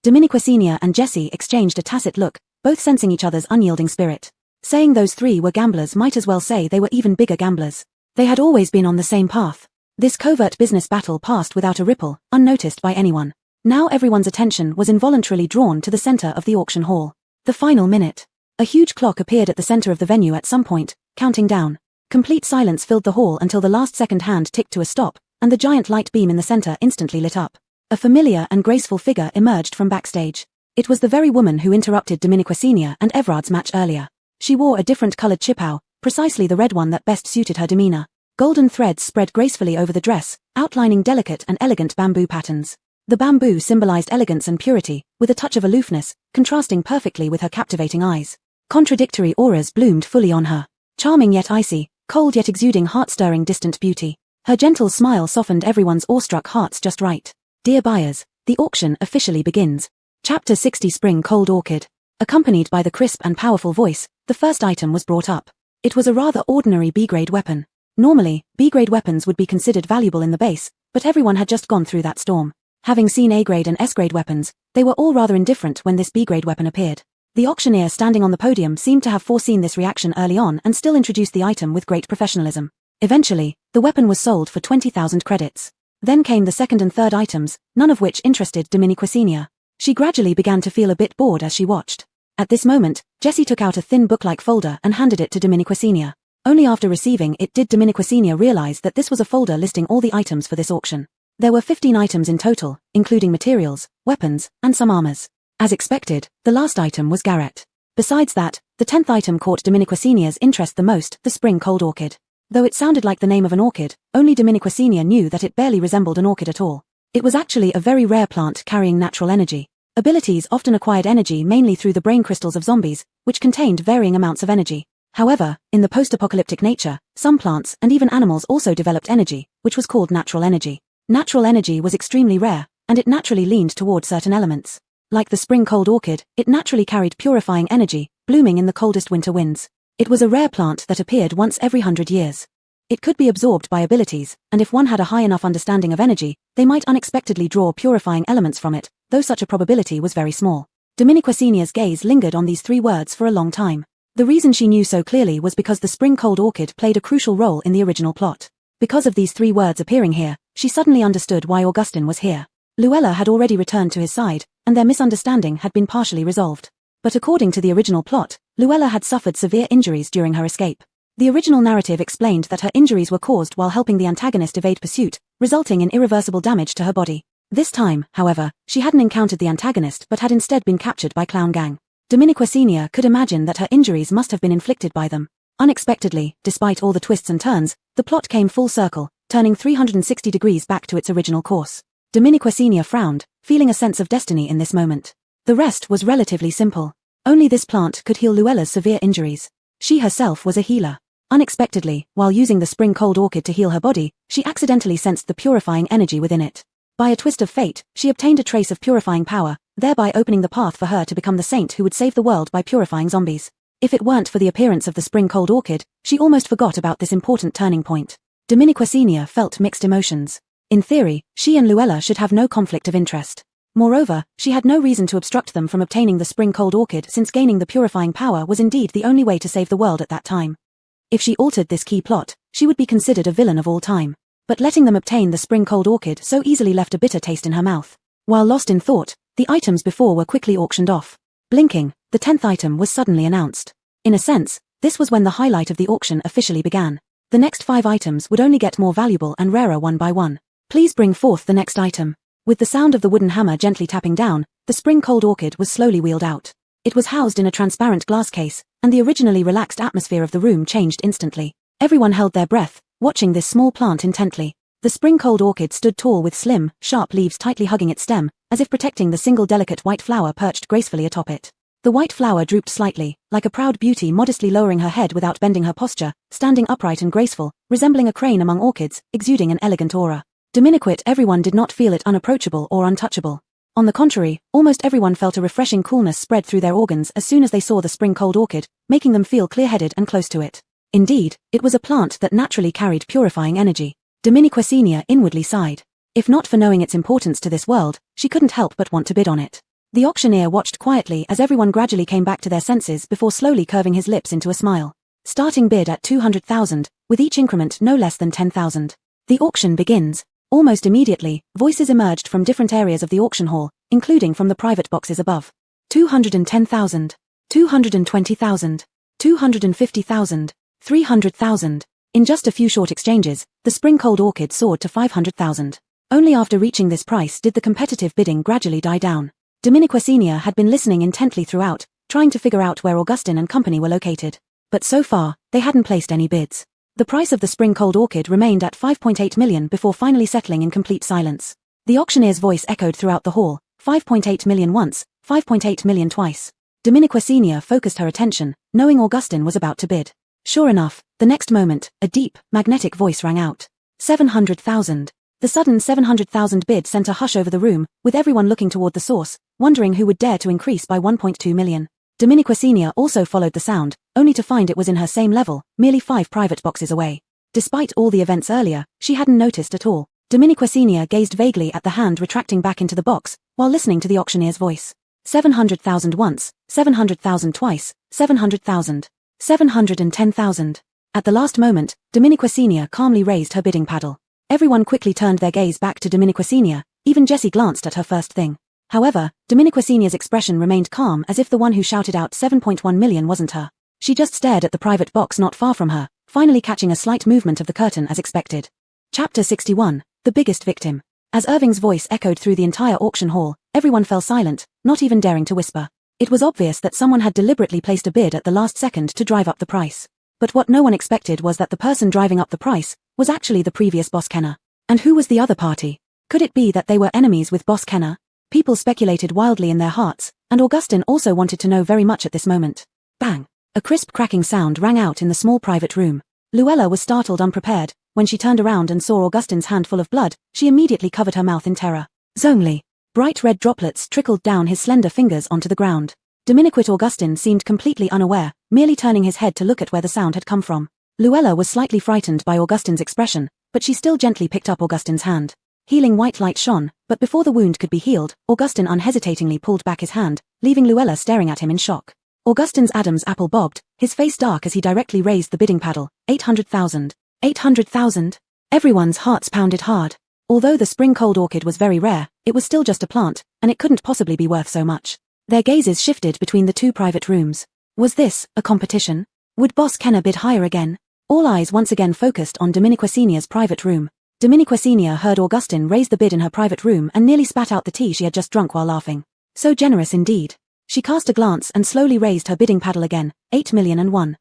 Speaker 1: Dominiquasenia and Jessie exchanged a tacit look, both sensing each other's unyielding spirit. Saying those three were gamblers might as well say they were even bigger gamblers. They had always been on the same path. This covert business battle passed without a ripple, unnoticed by anyone. Now everyone's attention was involuntarily drawn to the center of the auction hall. The final minute. A huge clock appeared at the center of the venue at some point, counting down. Complete silence filled the hall until the last second hand ticked to a stop, and the giant light beam in the center instantly lit up. A familiar and graceful figure emerged from backstage. It was the very woman who interrupted Dominiquasenia and Everard's match earlier. She wore a different colored chipau, precisely the red one that best suited her demeanor. Golden threads spread gracefully over the dress, outlining delicate and elegant bamboo patterns. The bamboo symbolized elegance and purity, with a touch of aloofness, contrasting perfectly with her captivating eyes. Contradictory auras bloomed fully on her. Charming yet icy, cold yet exuding heart-stirring distant beauty. Her gentle smile softened everyone's awestruck hearts just right. Dear buyers, the auction officially begins. Chapter 60 Spring Cold Orchid. Accompanied by the crisp and powerful voice, the first item was brought up. It was a rather ordinary B-grade weapon. Normally, B-grade weapons would be considered valuable in the base, but everyone had just gone through that storm. Having seen A-grade and S-grade weapons, they were all rather indifferent when this B-grade weapon appeared. The auctioneer standing on the podium seemed to have foreseen this reaction early on and still introduced the item with great professionalism. Eventually, the weapon was sold for 20,000 credits. Then came the second and third items, none of which interested Dominiquasenia. She gradually began to feel a bit bored as she watched. At this moment, Jessie took out a thin book-like folder and handed it to Dominiquasenia. Only after receiving it did Dominiquasenia realize that this was a folder listing all the items for this auction. There were 15 items in total, including materials, weapons, and some armors. As expected, the last item was Garrett. Besides that, the 10th item caught Dominiquasenia's interest the most, the Spring Cold Orchid. Though it sounded like the name of an orchid, only Dominiquasenia knew that it barely resembled an orchid at all. It was actually a very rare plant carrying natural energy. Abilities often acquired energy mainly through the brain crystals of zombies, which contained varying amounts of energy. However, in the post-apocalyptic nature, some plants and even animals also developed energy, which was called natural energy. Natural energy was extremely rare, and it naturally leaned toward certain elements. Like the spring cold orchid, it naturally carried purifying energy, blooming in the coldest winter winds. It was a rare plant that appeared once every 100 years. It could be absorbed by abilities, and if one had a high enough understanding of energy, they might unexpectedly draw purifying elements from it, though such a probability was very small. Dominiquasenia's gaze lingered on these three words for a long time. The reason she knew so clearly was because the spring cold orchid played a crucial role in the original plot. Because of these three words appearing here, she suddenly understood why Augustin was here. Luella had already returned to his side, and their misunderstanding had been partially resolved. But according to the original plot, Luella had suffered severe injuries during her escape. The original narrative explained that her injuries were caused while helping the antagonist evade pursuit, resulting in irreversible damage to her body. This time, however, she hadn't encountered the antagonist but had instead been captured by Clown Gang. Dominiquasenia could imagine that her injuries must have been inflicted by them. Unexpectedly, despite all the twists and turns, the plot came full circle, turning 360 degrees back to its original course. Dominiquasenia frowned, feeling a sense of destiny in this moment. The rest was relatively simple. Only this plant could heal Luella's severe injuries. She herself was a healer. Unexpectedly, while using the spring cold orchid to heal her body, she accidentally sensed the purifying energy within it. By a twist of fate, she obtained a trace of purifying power, thereby opening the path for her to become the saint who would save the world by purifying zombies. If it weren't for the appearance of the spring cold orchid, she almost forgot about this important turning point. Dominiquasenia felt mixed emotions. In theory, she and Luella should have no conflict of interest. Moreover, she had no reason to obstruct them from obtaining the spring cold orchid since gaining the purifying power was indeed the only way to save the world at that time. If she altered this key plot, she would be considered a villain of all time. but letting them obtain the spring-cold orchid so easily left a bitter taste in her mouth. While lost in thought, the items before were quickly auctioned off. Blinking, the 10th item was suddenly announced. In a sense, this was when the highlight of the auction officially began. The next 5 items would only get more valuable and rarer one by one. Please bring forth the next item. With the sound of the wooden hammer gently tapping down, the spring-cold orchid was slowly wheeled out. It was housed in a transparent glass case, and the originally relaxed atmosphere of the room changed instantly. Everyone held their breath, watching this small plant intently. The spring-cold orchid stood tall with slim, sharp leaves tightly hugging its stem, as if protecting the single delicate white flower perched gracefully atop it. The white flower drooped slightly, like a proud beauty modestly lowering her head without bending her posture, standing upright and graceful, resembling a crane among orchids, exuding an elegant aura. Diminuquit everyone did not feel it unapproachable or untouchable. On the contrary, almost everyone felt a refreshing coolness spread through their organs as soon as they saw the spring-cold orchid, making them feel clear-headed and close to it. Indeed, it was a plant that naturally carried purifying energy. Diminuquit inwardly sighed. If not for knowing its importance to this world, she couldn't help but want to bid on it. The auctioneer watched quietly as everyone gradually came back to their senses before slowly curving his lips into a smile. Starting bid at 200,000, with each increment no less than 10,000. The auction begins. Almost immediately, voices emerged from different areas of the auction hall, including from the private boxes above. 210,000, 220,000, 250,000, 300,000. In just a few short exchanges, the spring-cold orchid soared to 500,000. Only after reaching this price did the competitive bidding gradually die down. Diminuquit had been listening intently throughout, trying to figure out where Augustin and company were located. But so far, they hadn't placed any bids. The price of the spring-cold orchid remained at 5.8 million before finally settling in complete silence. The auctioneer's voice echoed throughout the hall, 5.8 million once, 5.8 million twice. Diminuquit focused her attention, knowing Augustin was about to bid. Sure enough, the next moment, a deep, magnetic voice rang out. 700,000. The sudden 700,000 bid sent a hush over the room, with everyone looking toward the source, wondering who would dare to increase by 1.2 million. Diminuquit also followed the sound, only to find it was in her same level, merely 5 private boxes away. Despite all the events earlier, she hadn't noticed at all. Diminuquit gazed vaguely at the hand retracting back into the box, while listening to the auctioneer's voice. 700,000 once, 700,000 twice, 700,000. 710,000. At the last moment, Diminuquit calmly raised her bidding paddle. Everyone quickly turned their gaze back to Diminuquit, even Jessie glanced at her first thing. However, Diminuquit's expression remained calm as if the one who shouted out 7.1 million wasn't her. She just stared at the private box not far from her, finally catching a slight movement of the curtain as expected. Chapter 61, The Biggest Victim. As Irving's voice echoed through the entire auction hall, everyone fell silent, not even daring to whisper. It was obvious that someone had deliberately placed a bid at the last second to drive up the price. But what no one expected was that the person driving up the price was actually the previous Boss Kenner. And who was the other party? Could it be that they were enemies with Boss Kenner? People speculated wildly in their hearts, and Augustin also wanted to know very much at this moment. Bang! A crisp cracking sound rang out in the small private room. Luella was startled unprepared. When she turned around and saw Augustin's hand full of blood, she immediately covered her mouth in terror. Zonely. Bright red droplets trickled down his slender fingers onto the ground. Diminuquit Augustin seemed completely unaware, merely turning his head to look at where the sound had come from. Luella was slightly frightened by Augustin's expression, but she still gently picked up Augustin's hand. Healing white light shone, but before the wound could be healed, Augustin unhesitatingly pulled back his hand, leaving Luella staring at him in shock. Augustin's Adam's apple bobbed, his face dark as he directly raised the bidding paddle. 800,000. 800,000. Everyone's hearts pounded hard. Although the spring-cold orchid was very rare, it was still just a plant, and it couldn't possibly be worth so much. Their gazes shifted between the 2 private rooms. Was this a competition? Would Boss Kenner bid higher again? All eyes once again focused on Diminuquit's private room. Diminuquit heard Augustin raise the bid in her private room and nearly spat out the tea she had just drunk while laughing. So generous indeed. She cast a glance and slowly raised her bidding paddle again. 8,000,001.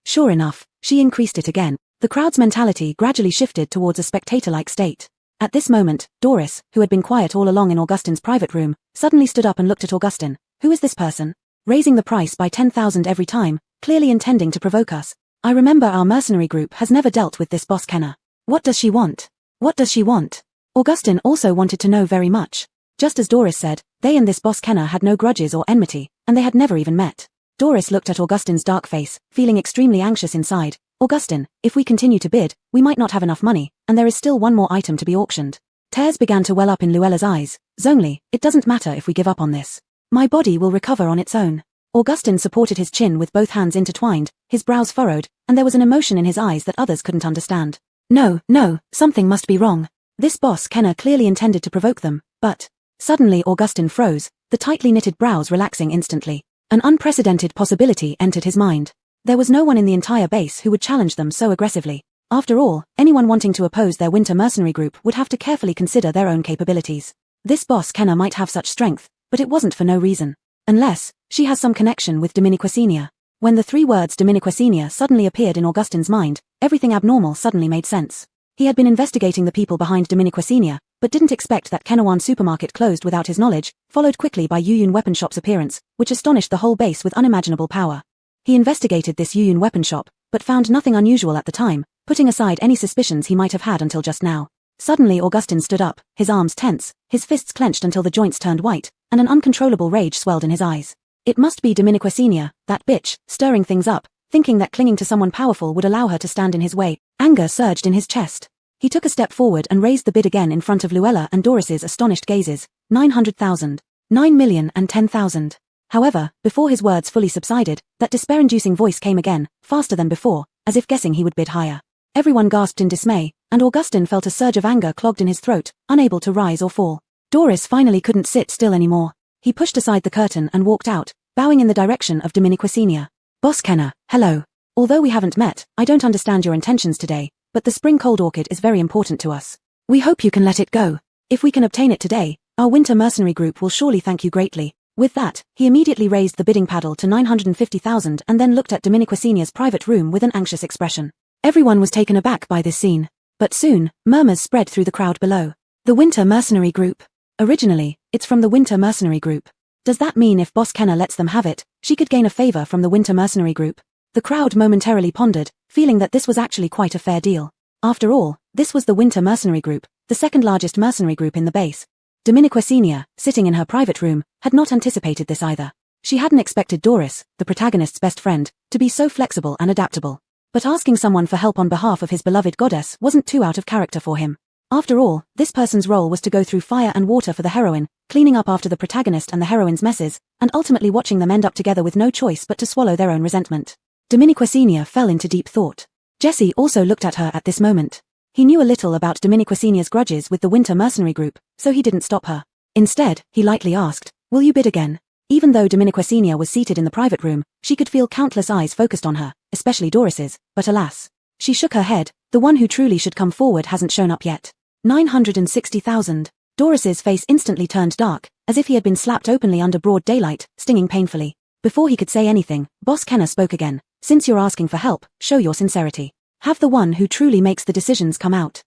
Speaker 1: Sure enough, she increased it again. The crowd's mentality gradually shifted towards a spectator-like state. At this moment, Doris, who had been quiet all along in Augustin's private room, suddenly stood up and looked at Augustin. Who is this person? Raising the price by 10,000 every time, clearly intending to provoke us. I remember our mercenary group has never dealt with this Boss Kenner. What does she want? What does she want? Augustin also wanted to know very much. Just as Doris said, they and this Boss Kenner had no grudges or enmity, and they had never even met. Doris looked at Augustin's dark face, feeling extremely anxious inside. Augustin, if we continue to bid, we might not have enough money, and there is still one more item to be auctioned. Tears began to well up in Luella's eyes. Zonely, it doesn't matter if we give up on this. My body will recover on its own. Augustin supported his chin with both hands intertwined, his brows furrowed, and there was an emotion in his eyes that others couldn't understand. No, something must be wrong. This boss Kenna clearly intended to provoke them, but... Suddenly Augustin froze, the tightly knitted brows relaxing instantly. An unprecedented possibility entered his mind. There was no one in the entire base who would challenge them so aggressively. After all, anyone wanting to oppose their winter mercenary group would have to carefully consider their own capabilities. This boss Kenna might have such strength, but it wasn't for no reason. Unless, she has some connection with Dominiquasenia. When the three words Dominiquasenia suddenly appeared in Augustin's mind, everything abnormal suddenly made sense. He had been investigating the people behind Dominiquasenia, but didn't expect that Kenawan supermarket closed without his knowledge, followed quickly by Yuyun weapon shop's appearance, which astonished the whole base with unimaginable power. He investigated this Yuyun weapon shop, but found nothing unusual at the time, putting aside any suspicions he might have had until just now. Suddenly Augustin stood up, his arms tense, his fists clenched until the joints turned white, and an uncontrollable rage swelled in his eyes. It must be Dominiquasenia, that bitch, stirring things up, thinking that clinging to someone powerful would allow her to stand in his way. Anger surged in his chest. He took a step forward and raised the bid again in front of Luella and Doris's astonished gazes. 900,000. 9,010,000. However, before his words fully subsided, that despair-inducing voice came again, faster than before, as if guessing he would bid higher. Everyone gasped in dismay, and Augustin felt a surge of anger clogged in his throat, unable to rise or fall. Doris finally couldn't sit still anymore. He pushed aside the curtain and walked out, bowing in the direction of Dominiquasenia. Boss Kenna, hello. Although we haven't met, I don't understand your intentions today, but the spring cold orchid is very important to us. We hope you can let it go. If we can obtain it today, our winter mercenary group will surely thank you greatly. With that, he immediately raised the bidding paddle to 950,000 and then looked at Dominiquasenia's private room with an anxious expression. Everyone was taken aback by this scene. But soon, murmurs spread through the crowd below. The winter mercenary group. Originally, it's from the winter mercenary group. Does that mean if Boss Kenna lets them have it, she could gain a favor from the winter mercenary group? The crowd momentarily pondered, feeling that this was actually quite a fair deal. After all, this was the winter mercenary group, the second largest mercenary group in the base. Dominiquasenia, sitting in her private room, had not anticipated this either. She hadn't expected Doris, the protagonist's best friend, to be so flexible and adaptable. But asking someone for help on behalf of his beloved goddess wasn't too out of character for him. After all, this person's role was to go through fire and water for the heroine, cleaning up after the protagonist and the heroine's messes, and ultimately watching them end up together with no choice but to swallow their own resentment. Dominiquasenia fell into deep thought. Jesse also looked at her at this moment. He knew a little about Dominiquasenia's grudges with the winter mercenary group, so he didn't stop her. Instead, he lightly asked, "Will you bid again?" Even though Dominiquasenia was seated in the private room, she could feel countless eyes focused on her, especially Doris's, but alas. She shook her head, the one who truly should come forward hasn't shown up yet. 960,000. Doris's face instantly turned dark, as if he had been slapped openly under broad daylight, stinging painfully. Before he could say anything, Boss Kenna spoke again. "Since you're asking for help, show your sincerity. Have the one who truly makes the decisions come out."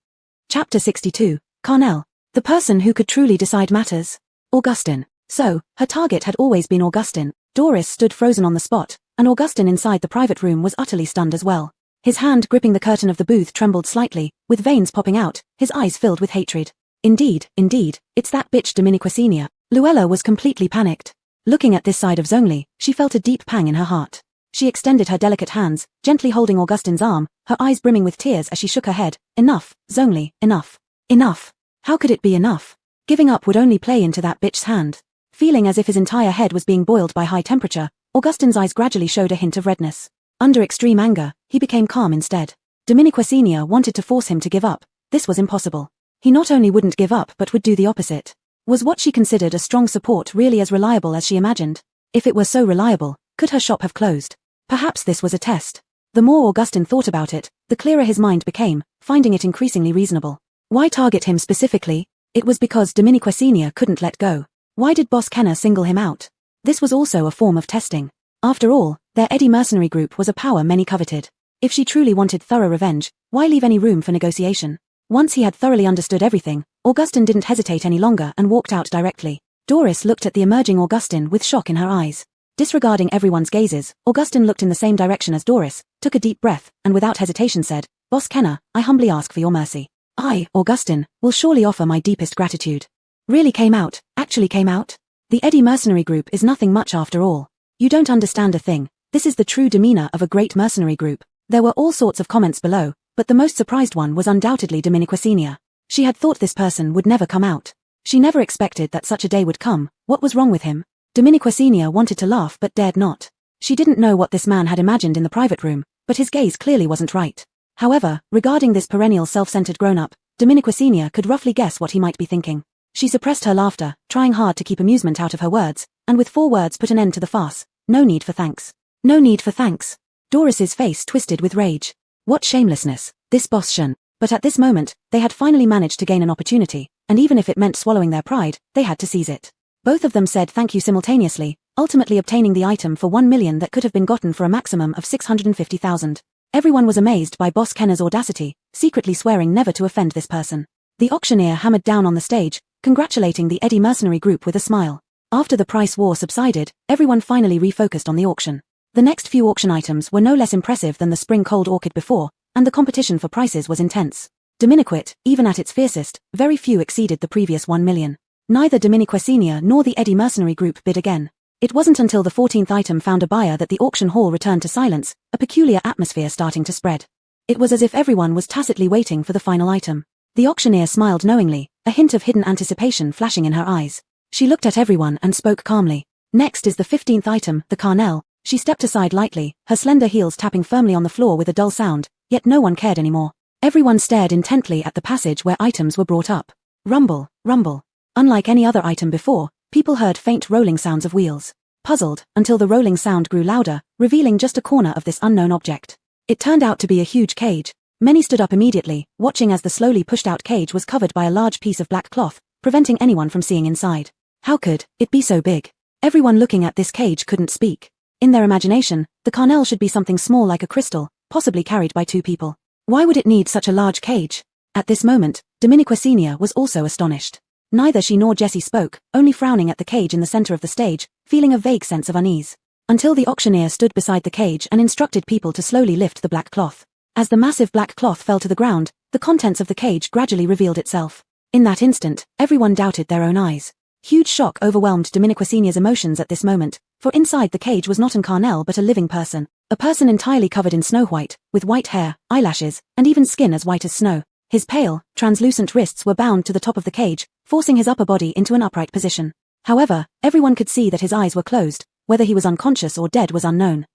Speaker 1: Chapter 62, Carnage. The person who could truly decide matters. Augustin. So, her target had always been Augustin. Doris stood frozen on the spot, and Augustin inside the private room was utterly stunned as well. His hand gripping the curtain of the booth trembled slightly, with veins popping out, his eyes filled with hatred. Indeed, it's that bitch Dominiquasenia. Luella was completely panicked. Looking at this side of Zhongli, she felt a deep pang in her heart. She extended her delicate hands, gently holding Augustin's arm, her eyes brimming with tears as she shook her head. "Enough, Zhongli, enough. Enough." How could it be enough? Giving up would only play into that bitch's hand. Feeling as if his entire head was being boiled by high temperature, Augustin's eyes gradually showed a hint of redness. Under extreme anger, he became calm instead. Dominiquasenia wanted to force him to give up. This was impossible. He not only wouldn't give up but would do the opposite. Was what she considered a strong support really as reliable as she imagined? If it were so reliable, could her shop have closed? Perhaps this was a test. The more Augustin thought about it, the clearer his mind became, finding it increasingly reasonable. Why target him specifically? It was because Dominiquasenia couldn't let go. Why did Boss Kenna single him out? This was also a form of testing. After all, their Eddie mercenary group was a power many coveted. If she truly wanted thorough revenge, why leave any room for negotiation? Once he had thoroughly understood everything, Augustin didn't hesitate any longer and walked out directly. Doris looked at the emerging Augustin with shock in her eyes. Disregarding everyone's gazes, Augustin looked in the same direction as Doris, took a deep breath, and without hesitation said, "Boss Kenna, I humbly ask for your mercy. I, Augustin, will surely offer my deepest gratitude." Actually came out? The Eddie mercenary group is nothing much after all. You don't understand a thing. This is the true demeanor of a great mercenary group. There were all sorts of comments below, but the most surprised one was undoubtedly Dominiquasenia. She had thought this person would never come out. She never expected that such a day would come. What was wrong with him? Dominiquasenia wanted to laugh but dared not. She didn't know what this man had imagined in the private room, but his gaze clearly wasn't right. However, regarding this perennial self-centered grown-up, Dominiqua Senior could roughly guess what he might be thinking. She suppressed her laughter, trying hard to keep amusement out of her words, and with 4 words put an end to the farce. No need for thanks. No need for thanks. Doris's face twisted with rage. What shamelessness, this boss shun. But at this moment, they had finally managed to gain an opportunity, and even if it meant swallowing their pride, they had to seize it. Both of them said thank you simultaneously, ultimately obtaining the item for 1 million that could have been gotten for a maximum of 650,000. Everyone was amazed by Boss Kenner's audacity, secretly swearing never to offend this person. The auctioneer hammered down on the stage, congratulating the Eddie mercenary group with a smile. After the price war subsided, everyone finally refocused on the auction. The next few auction items were no less impressive than the spring cold orchid before, and the competition for prices was intense. Dominiquit, even at its fiercest, very few exceeded the previous 1 million. Neither Dominiqua Senior nor the Eddie mercenary group bid again. It wasn't until the 14th item found a buyer that the auction hall returned to silence, a peculiar atmosphere starting to spread. It was as if everyone was tacitly waiting for the final item. The auctioneer smiled knowingly, a hint of hidden anticipation flashing in her eyes. She looked at everyone and spoke calmly. Next is the 15th item, the Carnage. She stepped aside lightly, her slender heels tapping firmly on the floor with a dull sound, yet no one cared anymore. Everyone stared intently at the passage where items were brought up. Rumble, rumble. Unlike any other item before, people heard faint rolling sounds of wheels. Puzzled, until the rolling sound grew louder, revealing just a corner of this unknown object. It turned out to be a huge cage. Many stood up immediately, watching as the slowly pushed-out cage was covered by a large piece of black cloth, preventing anyone from seeing inside. How could it be so big? Everyone looking at this cage couldn't speak. In their imagination, the Carnage should be something small like a crystal, possibly carried by 2 people. Why would it need such a large cage? At this moment, Dominiqua Senior was also astonished. Neither she nor Jessie spoke, only frowning at the cage in the center of the stage, feeling a vague sense of unease. Until the auctioneer stood beside the cage and instructed people to slowly lift the black cloth. As the massive black cloth fell to the ground, the contents of the cage gradually revealed itself. In that instant, everyone doubted their own eyes. Huge shock overwhelmed Dominiqua Senior's emotions at this moment, for inside the cage was not an Carnage but a living person. A person entirely covered in snow white, with white hair, eyelashes, and even skin as white as snow. His pale, translucent wrists were bound to the top of the cage, forcing his upper body into an upright position. However, everyone could see that his eyes were closed, whether he was unconscious or dead was unknown.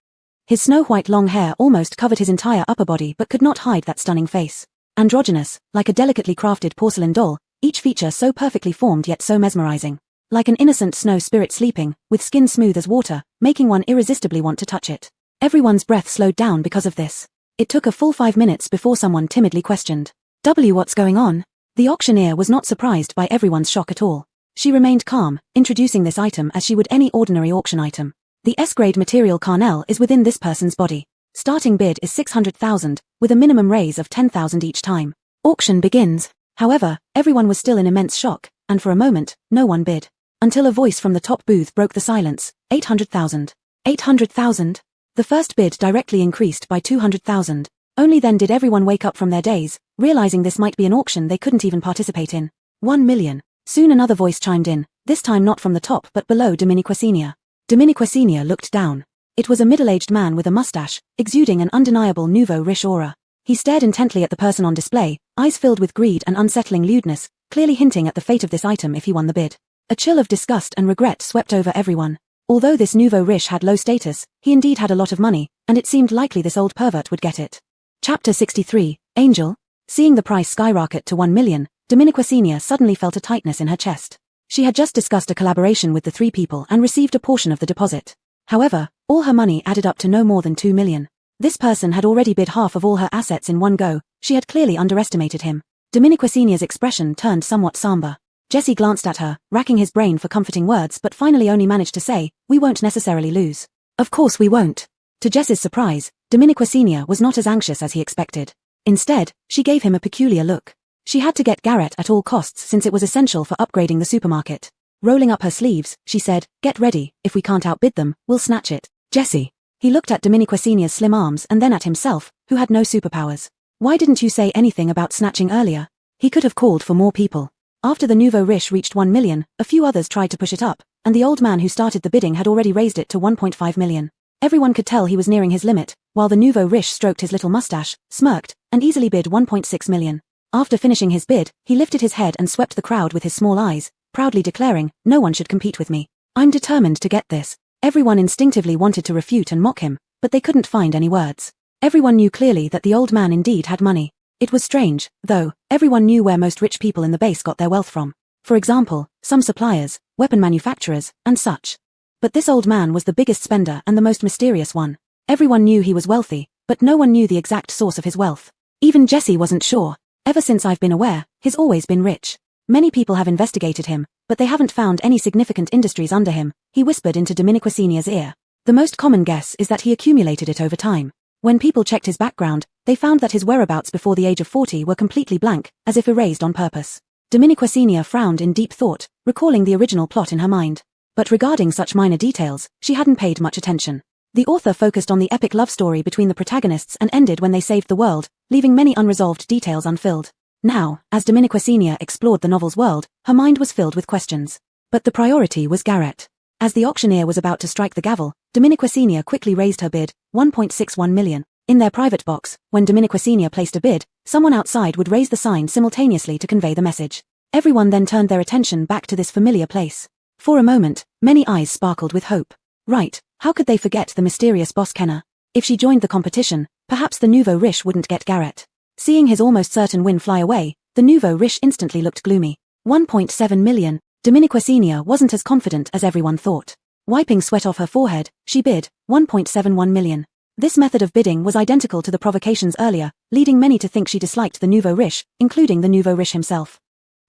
Speaker 1: His snow-white long hair almost covered his entire upper body but could not hide that stunning face. Androgynous, like a delicately crafted porcelain doll, each feature so perfectly formed yet so mesmerizing. Like an innocent snow spirit sleeping, with skin smooth as water, making one irresistibly want to touch it. Everyone's breath slowed down because of this. It took a full 5 minutes before someone timidly questioned, what's going on? The auctioneer was not surprised by everyone's shock at all. She remained calm, introducing this item as she would any ordinary auction item. The S-grade material Carnage is within this person's body. Starting bid is 600,000, with a minimum raise of 10,000 each time. Auction begins. However, everyone was still in immense shock, and for a moment, no one bid. Until a voice from the top booth broke the silence. 800,000. 800,000? The first bid directly increased by 200,000. Only then did everyone wake up from their daze, realizing this might be an auction they couldn't even participate in. 1 million. Soon another voice chimed in, this time not from the top but below Dominiqua Senior. Dominiqua Senior looked down. It was a middle-aged man with a mustache, exuding an undeniable nouveau riche aura. He stared intently at the person on display, eyes filled with greed and unsettling lewdness, clearly hinting at the fate of this item if he won the bid. A chill of disgust and regret swept over everyone. Although this nouveau riche had low status, he indeed had a lot of money, and it seemed likely this old pervert would get it. Chapter 63, Angel. Seeing the price skyrocket to 1 million, Dominiqua Senior suddenly felt a tightness in her chest. She had just discussed a collaboration with the 3 people and received a portion of the deposit. However, all her money added up to no more than 2 million. This person had already bid half of all her assets in one go. She had clearly underestimated him. Dominiqua Senior's expression turned somewhat somber. Jessie glanced at her, racking his brain for comforting words but finally only managed to say, we won't necessarily lose. Of course we won't. To Jess's surprise, Dominiqua Senior was not as anxious as he expected. Instead, she gave him a peculiar look. She had to get Garrett at all costs since it was essential for upgrading the supermarket. Rolling up her sleeves, she said, get ready, if we can't outbid them, we'll snatch it. Jessie. He looked at Dominiqua Senior's slim arms and then at himself, who had no superpowers. Why didn't you say anything about snatching earlier? He could have called for more people. After the nouveau riche reached 1 million, a few others tried to push it up, and the old man who started the bidding had already raised it to 1.5 million. Everyone could tell he was nearing his limit, while the nouveau riche stroked his little mustache, smirked, and easily bid 1.6 million. After finishing his bid, he lifted his head and swept the crowd with his small eyes, proudly declaring, no one should compete with me. I'm determined to get this. Everyone instinctively wanted to refute and mock him, but they couldn't find any words. Everyone knew clearly that the old man indeed had money. It was strange, though, everyone knew where most rich people in the base got their wealth from. For example, some suppliers, weapon manufacturers, and such. But this old man was the biggest spender and the most mysterious one. Everyone knew he was wealthy, but no one knew the exact source of his wealth. Even Jesse wasn't sure. Ever since I've been aware, he's always been rich. Many people have investigated him, but they haven't found any significant industries under him, he whispered into Dominiquasinia's ear. The most common guess is that he accumulated it over time. When people checked his background, they found that his whereabouts before the age of 40 were completely blank, as if erased on purpose. Dominiquasinia frowned in deep thought, recalling the original plot in her mind. But regarding such minor details, she hadn't paid much attention. The author focused on the epic love story between the protagonists and ended when they saved the world, leaving many unresolved details unfilled. Now, as Dominiquasinia explored the novel's world, her mind was filled with questions. But the priority was Garrett. As the auctioneer was about to strike the gavel, Dominiquasinia quickly raised her bid, 1.61 million. In their private box, when Dominiquasinia placed a bid, someone outside would raise the sign simultaneously to convey the message. Everyone then turned their attention back to this familiar place. For a moment, many eyes sparkled with hope. Right, how could they forget the mysterious boss Kenna? If she joined the competition, perhaps the nouveau riche wouldn't get Garrett. Seeing his almost certain win fly away, the nouveau riche instantly looked gloomy. 1.7 million. Dominiquasinia wasn't as confident as everyone thought. Wiping sweat off her forehead, she bid 1.71 million. This method of bidding was identical to the provocations earlier, leading many to think she disliked the nouveau riche, including the nouveau riche himself.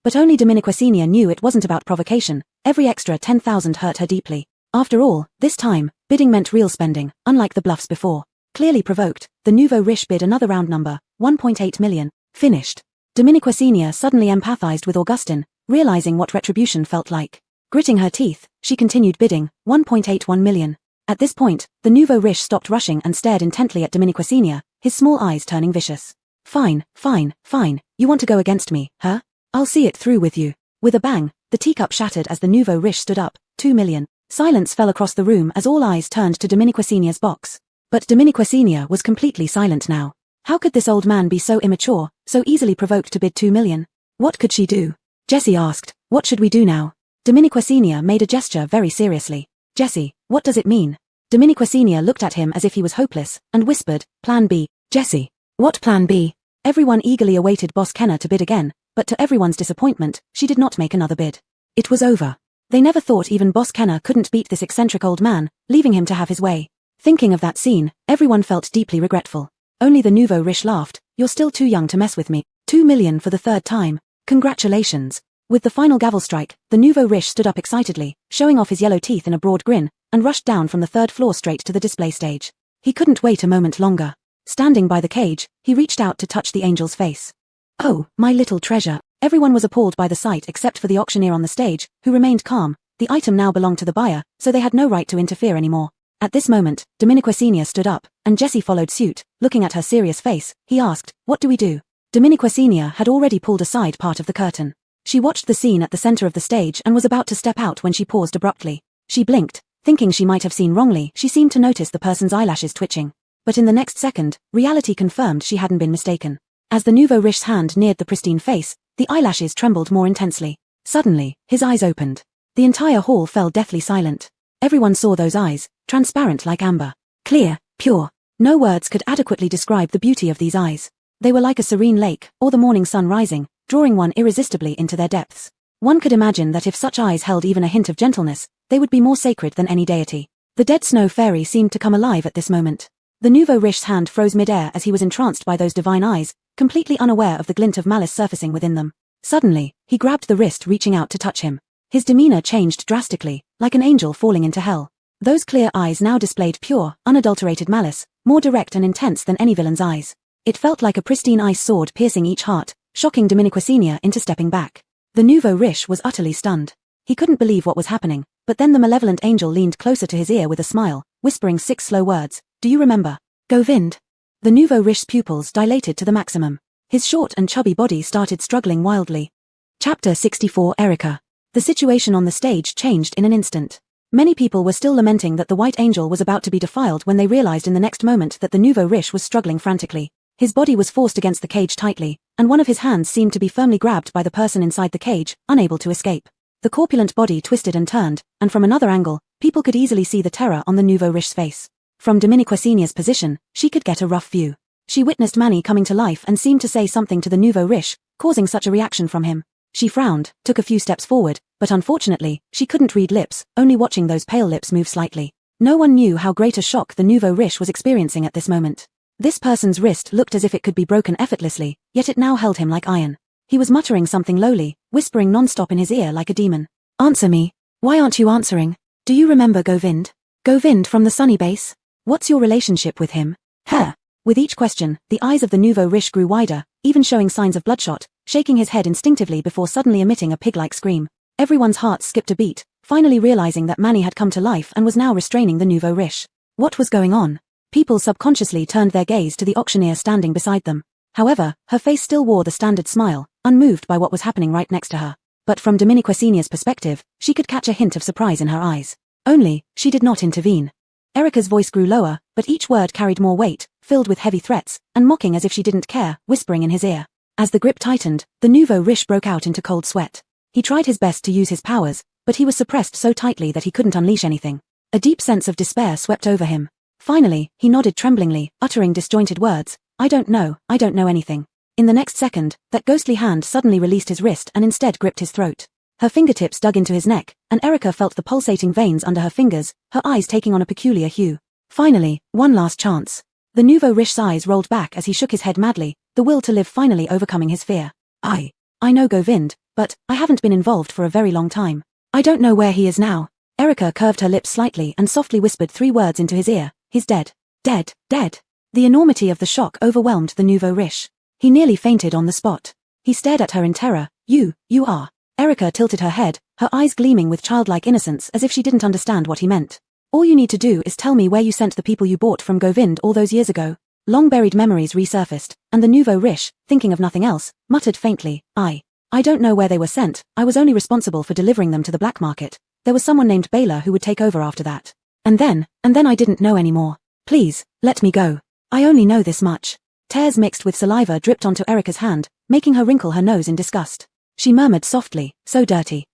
Speaker 1: But only Dominiquasinia knew it wasn't about provocation. Every extra 10,000 hurt her deeply. After all, this time, bidding meant real spending, unlike the bluffs before. Clearly provoked, the nouveau riche bid another round number, 1.8 million. Finished. Dominiquasinia suddenly empathized with Augustin, realizing what retribution felt like. Gritting her teeth, she continued bidding, 1.81 million. At this point, the nouveau riche stopped rushing and stared intently at Dominiquasinia, his small eyes turning vicious. Fine, fine, fine, you want to go against me, huh? I'll see it through with you. With a bang, the teacup shattered as the nouveau riche stood up, 2 million. Silence fell across the room as all eyes turned to Dominiquasinia's box. But Dominiquasinia was completely silent now. How could this old man be so immature, so easily provoked to bid 2 million? What could she do? Jesse asked, what should we do now? Dominiquasinia made a gesture very seriously. Jesse, what does it mean? Dominiquasinia looked at him as if he was hopeless, and whispered, Plan B. Jesse, what Plan B? Everyone eagerly awaited Boss Kenna to bid again, but to everyone's disappointment, she did not make another bid. It was over. They never thought even Boss Kenna couldn't beat this eccentric old man, leaving him to have his way. Thinking of that scene, everyone felt deeply regretful. Only the nouveau riche laughed, you're still too young to mess with me. 2 million for the third time. Congratulations. With the final gavel strike, the nouveau riche stood up excitedly, showing off his yellow teeth in a broad grin, and rushed down from the third floor straight to the display stage. He couldn't wait a moment longer. Standing by the cage, he reached out to touch the angel's face. Oh, my little treasure. Everyone was appalled by the sight except for the auctioneer on the stage, who remained calm. The item now belonged to the buyer, so they had no right to interfere anymore. At this moment, Dominiquasinia stood up, and Jesse followed suit. Looking at her serious face, he asked, what do we do? Dominiquasinia had already pulled aside part of the curtain. She watched the scene at the center of the stage and was about to step out when she paused abruptly. She blinked, thinking she might have seen wrongly. She seemed to notice the person's eyelashes twitching. But in the next second, reality confirmed she hadn't been mistaken. As the nouveau riche's hand neared the pristine face, the eyelashes trembled more intensely. Suddenly, his eyes opened. The entire hall fell deathly silent. Everyone saw those eyes, transparent like amber. Clear, pure. No words could adequately describe the beauty of these eyes. They were like a serene lake, or the morning sun rising, drawing one irresistibly into their depths. One could imagine that if such eyes held even a hint of gentleness, they would be more sacred than any deity. The dead snow fairy seemed to come alive at this moment. The nouveau riche's hand froze mid-air as he was entranced by those divine eyes, completely unaware of the glint of malice surfacing within them. Suddenly, he grabbed the wrist reaching out to touch him. His demeanor changed drastically, like an angel falling into hell. Those clear eyes now displayed pure, unadulterated malice, more direct and intense than any villain's eyes. It felt like a pristine ice sword piercing each heart, shocking Dominiquasinia into stepping back. The nouveau riche was utterly stunned. He couldn't believe what was happening, but then the malevolent angel leaned closer to his ear with a smile, whispering 6 slow words. Do you remember? Govind. The nouveau riche's pupils dilated to the maximum. His short and chubby body started struggling wildly. Chapter 64 Erica. The situation on the stage changed in an instant. Many people were still lamenting that the white angel was about to be defiled when they realized in the next moment that the nouveau riche was struggling frantically. His body was forced against the cage tightly, and one of his hands seemed to be firmly grabbed by the person inside the cage, unable to escape. The corpulent body twisted and turned, and from another angle, people could easily see the terror on the nouveau riche's face. From Dominiquassinia's position, she could get a rough view. She witnessed Manny coming to life and seemed to say something to the nouveau riche, causing such a reaction from him. She frowned, took a few steps forward, but unfortunately, she couldn't read lips, only watching those pale lips move slightly. No one knew how great a shock the nouveau riche was experiencing at this moment. This person's wrist looked as if it could be broken effortlessly, yet it now held him like iron. He was muttering something lowly, whispering non-stop in his ear like a demon. Answer me. Why aren't you answering? Do you remember Govind? Govind from the Sunny Base? What's your relationship with him? Huh. With each question, the eyes of the nouveau riche grew wider, even showing signs of bloodshot, shaking his head instinctively before suddenly emitting a pig-like scream. Everyone's hearts skipped a beat, finally realizing that Manny had come to life and was now restraining the nouveau riche. What was going on? People subconsciously turned their gaze to the auctioneer standing beside them. However, her face still wore the standard smile, unmoved by what was happening right next to her. But from Dominiquassinia's perspective, she could catch a hint of surprise in her eyes. Only, she did not intervene. Erica's voice grew lower, but each word carried more weight, filled with heavy threats, and mocking as if she didn't care, whispering in his ear. As the grip tightened, the nouveau riche broke out into cold sweat. He tried his best to use his powers, but he was suppressed so tightly that he couldn't unleash anything. A deep sense of despair swept over him. Finally, he nodded tremblingly, uttering disjointed words, I don't know anything. In the next second, that ghostly hand suddenly released his wrist and instead gripped his throat. Her fingertips dug into his neck, and Erica felt the pulsating veins under her fingers, her eyes taking on a peculiar hue. Finally, one last chance. The nouveau riche's eyes rolled back as he shook his head madly, the will to live finally overcoming his fear. I know Govind, but I haven't been involved for a very long time. I don't know where he is now. Erica curved her lips slightly and softly whispered 3 words into his ear. He's dead. Dead. Dead. The enormity of the shock overwhelmed the nouveau riche. He nearly fainted on the spot. He stared at her in terror. You are. Erica tilted her head, her eyes gleaming with childlike innocence as if she didn't understand what he meant. All you need to do is tell me where you sent the people you bought from Govind all those years ago. Long-buried memories resurfaced, and the nouveau riche, thinking of nothing else, muttered faintly, I don't know where they were sent, I was only responsible for delivering them to the black market. There was someone named Baylor who would take over after that. And then I didn't know anymore. Please, let me go. I only know this much. Tears mixed with saliva dripped onto Erica's hand, making her wrinkle her nose in disgust. She murmured softly, so dirty.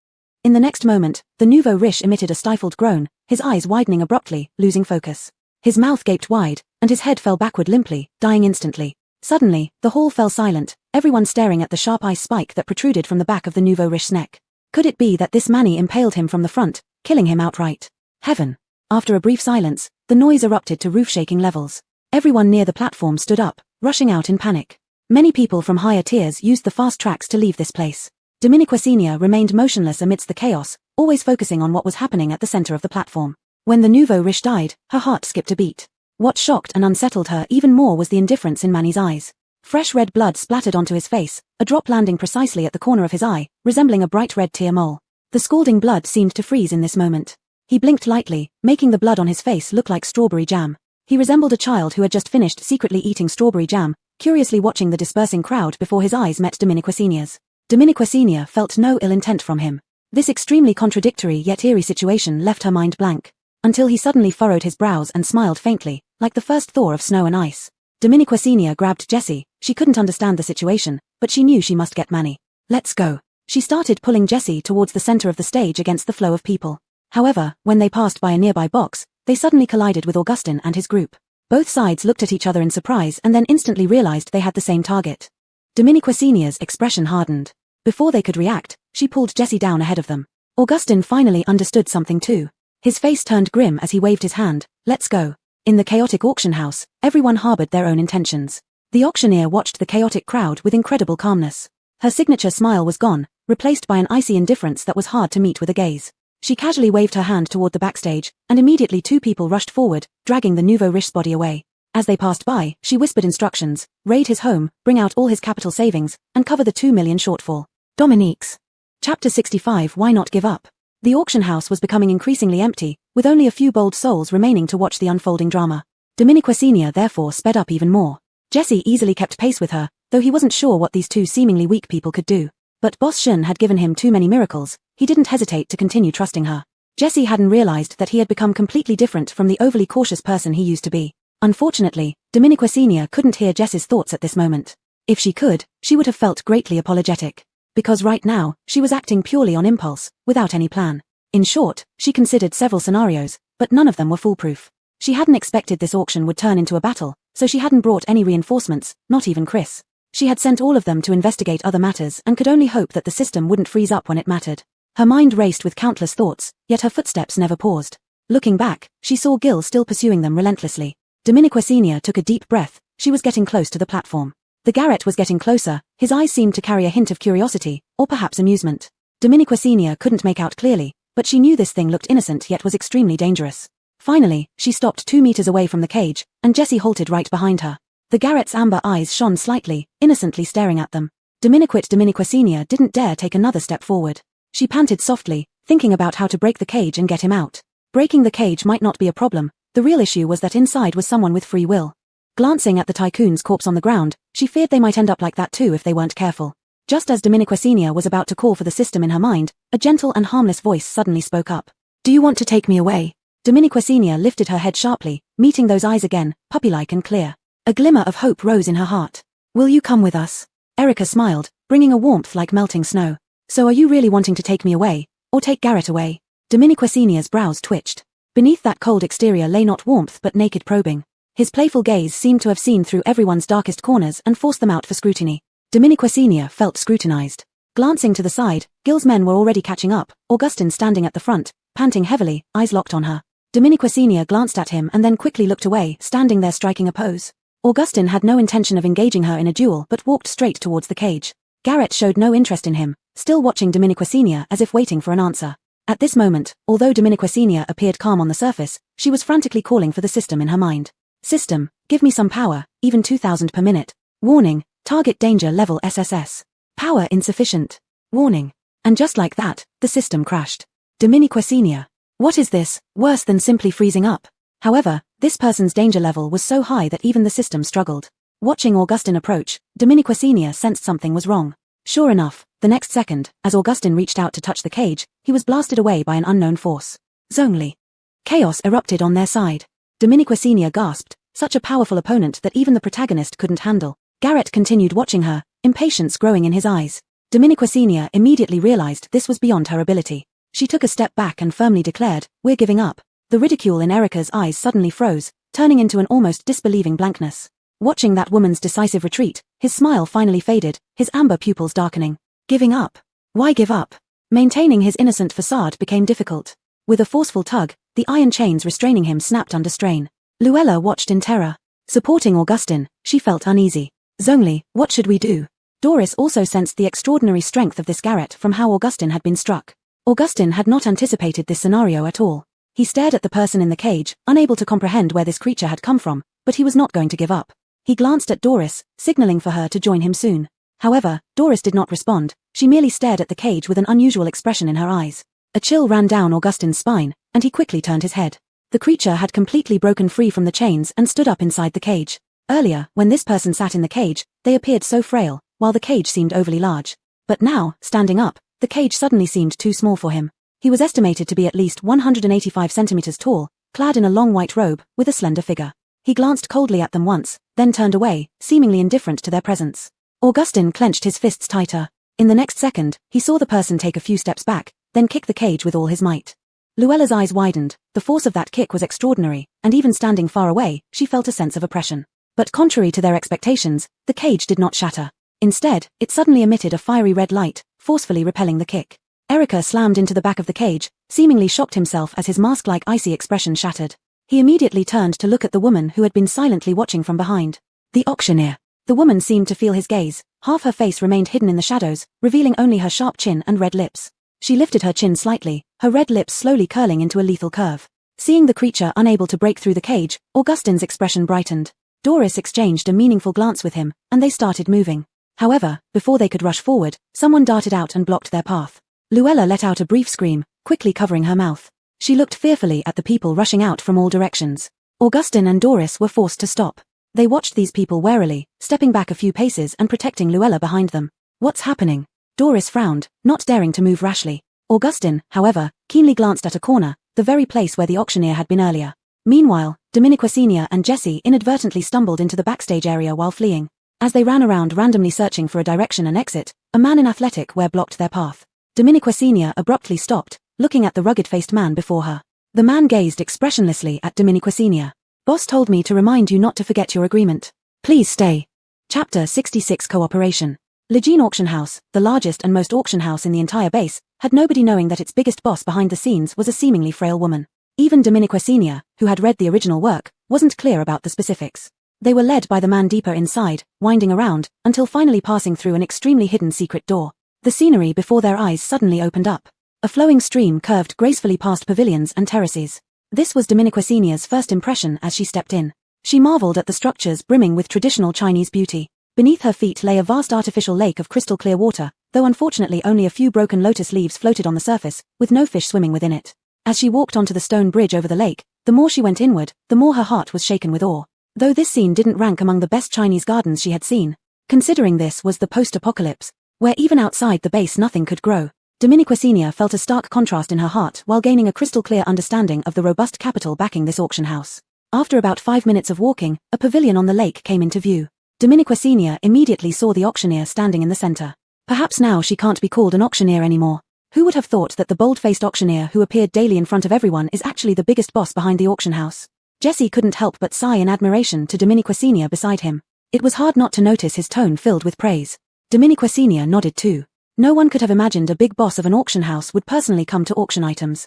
Speaker 1: In the next moment, the nouveau riche emitted a stifled groan, his eyes widening abruptly, losing focus. His mouth gaped wide, and his head fell backward limply, dying instantly. Suddenly, the hall fell silent, everyone staring at the sharp eye spike that protruded from the back of the nouveau riche's neck. Could it be that this Manny impaled him from the front, killing him outright? Heaven! After a brief silence, the noise erupted to roof-shaking levels. Everyone near the platform stood up, rushing out in panic. Many people from higher tiers used the fast tracks to leave this place. Dominiquassinia remained motionless amidst the chaos, always focusing on what was happening at the center of the platform. When the nouveau riche died, her heart skipped a beat. What shocked and unsettled her even more was the indifference in Manny's eyes. Fresh red blood splattered onto his face, a drop landing precisely at the corner of his eye, resembling a bright red tear mole. The scalding blood seemed to freeze in this moment. He blinked lightly, making the blood on his face look like strawberry jam. He resembled a child who had just finished secretly eating strawberry jam, curiously watching the dispersing crowd before his eyes met Dominiquassinia's. Dominiquassinia felt no ill intent from him. This extremely contradictory yet eerie situation left her mind blank. Until he suddenly furrowed his brows and smiled faintly, like the first thaw of snow and ice. Dominiquassinia grabbed Jessie. She couldn't understand the situation, but she knew she must get Manny. Let's go. She started pulling Jessie towards the center of the stage against the flow of people. However, when they passed by a nearby box, they suddenly collided with Augustin and his group. Both sides looked at each other in surprise and then instantly realized they had the same target. Dominiquassinia's expression hardened. Before they could react, she pulled Jessie down ahead of them. Augustin finally understood something too. His face turned grim as he waved his hand. Let's go. In the chaotic auction house, everyone harbored their own intentions. The auctioneer watched the chaotic crowd with incredible calmness. Her signature smile was gone, replaced by an icy indifference that was hard to meet with a gaze. She casually waved her hand toward the backstage, and immediately 2 people rushed forward, dragging the nouveau riche's body away. As they passed by, she whispered instructions: raid his home, bring out all his capital savings, and cover the 2 million shortfall. Dominique's. Chapter 65. Why not give up? The auction house was becoming increasingly empty, with only a few bold souls remaining to watch the unfolding drama. Dominiquassinia therefore sped up even more. Jessie easily kept pace with her, though he wasn't sure what these 2 seemingly weak people could do. But Boss Shun had given him too many miracles, he didn't hesitate to continue trusting her. Jessie hadn't realized that he had become completely different from the overly cautious person he used to be. Unfortunately, Dominiquassinia couldn't hear Jessie's thoughts at this moment. If she could, she would have felt greatly apologetic. Because right now, she was acting purely on impulse, without any plan. In short, she considered several scenarios, but none of them were foolproof. She hadn't expected this auction would turn into a battle, so she hadn't brought any reinforcements, not even Chris. She had sent all of them to investigate other matters and could only hope that the system wouldn't freeze up when it mattered. Her mind raced with countless thoughts, yet her footsteps never paused. Looking back, she saw Gil still pursuing them relentlessly. Dominique Senior took a deep breath. She was getting close to the platform. The Garrett was getting closer. His eyes seemed to carry a hint of curiosity, or perhaps amusement. Dominique Senior couldn't make out clearly, but she knew this thing looked innocent yet was extremely dangerous. Finally, she stopped 2 meters away from the cage, and Jessie halted right behind her. The Garrett's amber eyes shone slightly, innocently staring at them. Dominique Senior didn't dare take another step forward. She panted softly, thinking about how to break the cage and get him out. Breaking the cage might not be a problem. The real issue was that inside was someone with free will. Glancing at the tycoon's corpse on the ground, she feared they might end up like that too if they weren't careful. Just as Dominique Senior was about to call for the system in her mind, a gentle and harmless voice suddenly spoke up. "Do you want to take me away?" Dominique Senior lifted her head sharply, meeting those eyes again, puppy-like and clear. A glimmer of hope rose in her heart. "Will you come with us?" Erica smiled, bringing a warmth like melting snow. "So are you really wanting to take me away, or take Garrett away?" Dominique Senior's brows twitched. Beneath that cold exterior lay not warmth but naked probing. His playful gaze seemed to have seen through everyone's darkest corners and forced them out for scrutiny. Dominique Senior felt scrutinized. Glancing to the side, Gil's men were already catching up, Augustin standing at the front, panting heavily, eyes locked on her. Dominique Senior glanced at him and then quickly looked away, standing there striking a pose. Augustin had no intention of engaging her in a duel but walked straight towards the cage. Garrett showed no interest in him, still watching Dominique Senior as if waiting for an answer. At this moment, although Dominique Senior appeared calm on the surface, she was frantically calling for the system in her mind. "System, give me some power, even 2000 per minute. Warning, target danger level SSS. Power insufficient. Warning." And just like that, the system crashed. Dominique Senior. What is this, worse than simply freezing up? However, this person's danger level was so high that even the system struggled. Watching Augustin approach, Dominique Senior sensed something was wrong. Sure enough, the next second, as Augustin reached out to touch the cage, he was blasted away by an unknown force. Zonely. Chaos erupted on their side. Dominique Senior gasped, such a powerful opponent that even the protagonist couldn't handle. Garrett continued watching her, impatience growing in his eyes. Dominique Senior immediately realized this was beyond her ability. She took a step back and firmly declared, "We're giving up." The ridicule in Erica's eyes suddenly froze, turning into an almost disbelieving blankness. Watching that woman's decisive retreat, his smile finally faded, his amber pupils darkening. Giving up? Why give up? Maintaining his innocent facade became difficult. With a forceful tug, the iron chains restraining him snapped under strain. Luella watched in terror. Supporting Augustin, she felt uneasy. Zonely, what should we do? Doris also sensed the extraordinary strength of this Garrett from how Augustin had been struck. Augustin had not anticipated this scenario at all. He stared at the person in the cage, unable to comprehend where this creature had come from, but he was not going to give up. He glanced at Doris, signaling for her to join him soon. However, Doris did not respond. She merely stared at the cage with an unusual expression in her eyes. A chill ran down Augustin's spine, and he quickly turned his head. The creature had completely broken free from the chains and stood up inside the cage. Earlier, when this person sat in the cage, they appeared so frail, while the cage seemed overly large. But now, standing up, the cage suddenly seemed too small for him. He was estimated to be at least 185 centimeters tall, clad in a long white robe, with a slender figure. He glanced coldly at them once, then turned away, seemingly indifferent to their presence. Augustin clenched his fists tighter. In the next second, he saw the person take a few steps back, then kick the cage with all his might. Luella's eyes widened. The force of that kick was extraordinary, and even standing far away, she felt a sense of oppression. But contrary to their expectations, the cage did not shatter. Instead, it suddenly emitted a fiery red light, forcefully repelling the kick. Erica slammed into the back of the cage, seemingly shocked himself as his mask-like icy expression shattered. He immediately turned to look at the woman who had been silently watching from behind. The auctioneer. The woman seemed to feel his gaze. Half her face remained hidden in the shadows, revealing only her sharp chin and red lips. She lifted her chin slightly, her red lips slowly curling into a lethal curve. Seeing the creature unable to break through the cage, Augustin's expression brightened. Doris exchanged a meaningful glance with him, and they started moving. However, before they could rush forward, someone darted out and blocked their path. Luella let out a brief scream, quickly covering her mouth. She looked fearfully at the people rushing out from all directions. Augustin and Doris were forced to stop. They watched these people warily, stepping back a few paces and protecting Luella behind them. What's happening? Doris frowned, not daring to move rashly. Augustin, however, keenly glanced at a corner, the very place where the auctioneer had been earlier. Meanwhile, Dominique Senior and Jessie inadvertently stumbled into the backstage area while fleeing. As they ran around randomly searching for a direction and exit, a man in athletic wear blocked their path. Dominique Senior abruptly stopped, looking at the rugged-faced man before her. The man gazed expressionlessly at Dominiquesenia. Boss told me to remind you not to forget your agreement. Please stay. Chapter 66 Cooperation. Lejeune Auction House, the largest and most auction house in the entire base, had nobody knowing that its biggest boss behind the scenes was a seemingly frail woman. Even Dominiquesenia, who had read the original work, wasn't clear about the specifics. They were led by the man deeper inside, winding around, until finally passing through an extremely hidden secret door. The scenery before their eyes suddenly opened up. A flowing stream curved gracefully past pavilions and terraces. This was Dominiquesenia's first impression as she stepped in. She marveled at the structures brimming with traditional Chinese beauty. Beneath her feet lay a vast artificial lake of crystal clear water, though unfortunately only a few broken lotus leaves floated on the surface, with no fish swimming within it. As she walked onto the stone bridge over the lake, the more she went inward, the more her heart was shaken with awe. Though this scene didn't rank among the best Chinese gardens she had seen, considering this was the post-apocalypse, where even outside the base nothing could grow, Dominiquesenia felt a stark contrast in her heart while gaining a crystal-clear understanding of the robust capital backing this auction house. After about 5 minutes of walking, a pavilion on the lake came into view. Dominiquesenia immediately saw the auctioneer standing in the center. Perhaps now she can't be called an auctioneer anymore. Who would have thought that the bold-faced auctioneer who appeared daily in front of everyone is actually the biggest boss behind the auction house? Jessie couldn't help but sigh in admiration to Dominiquesenia beside him. It was hard not to notice his tone filled with praise. Dominiquesenia nodded too. No one could have imagined a big boss of an auction house would personally come to auction items.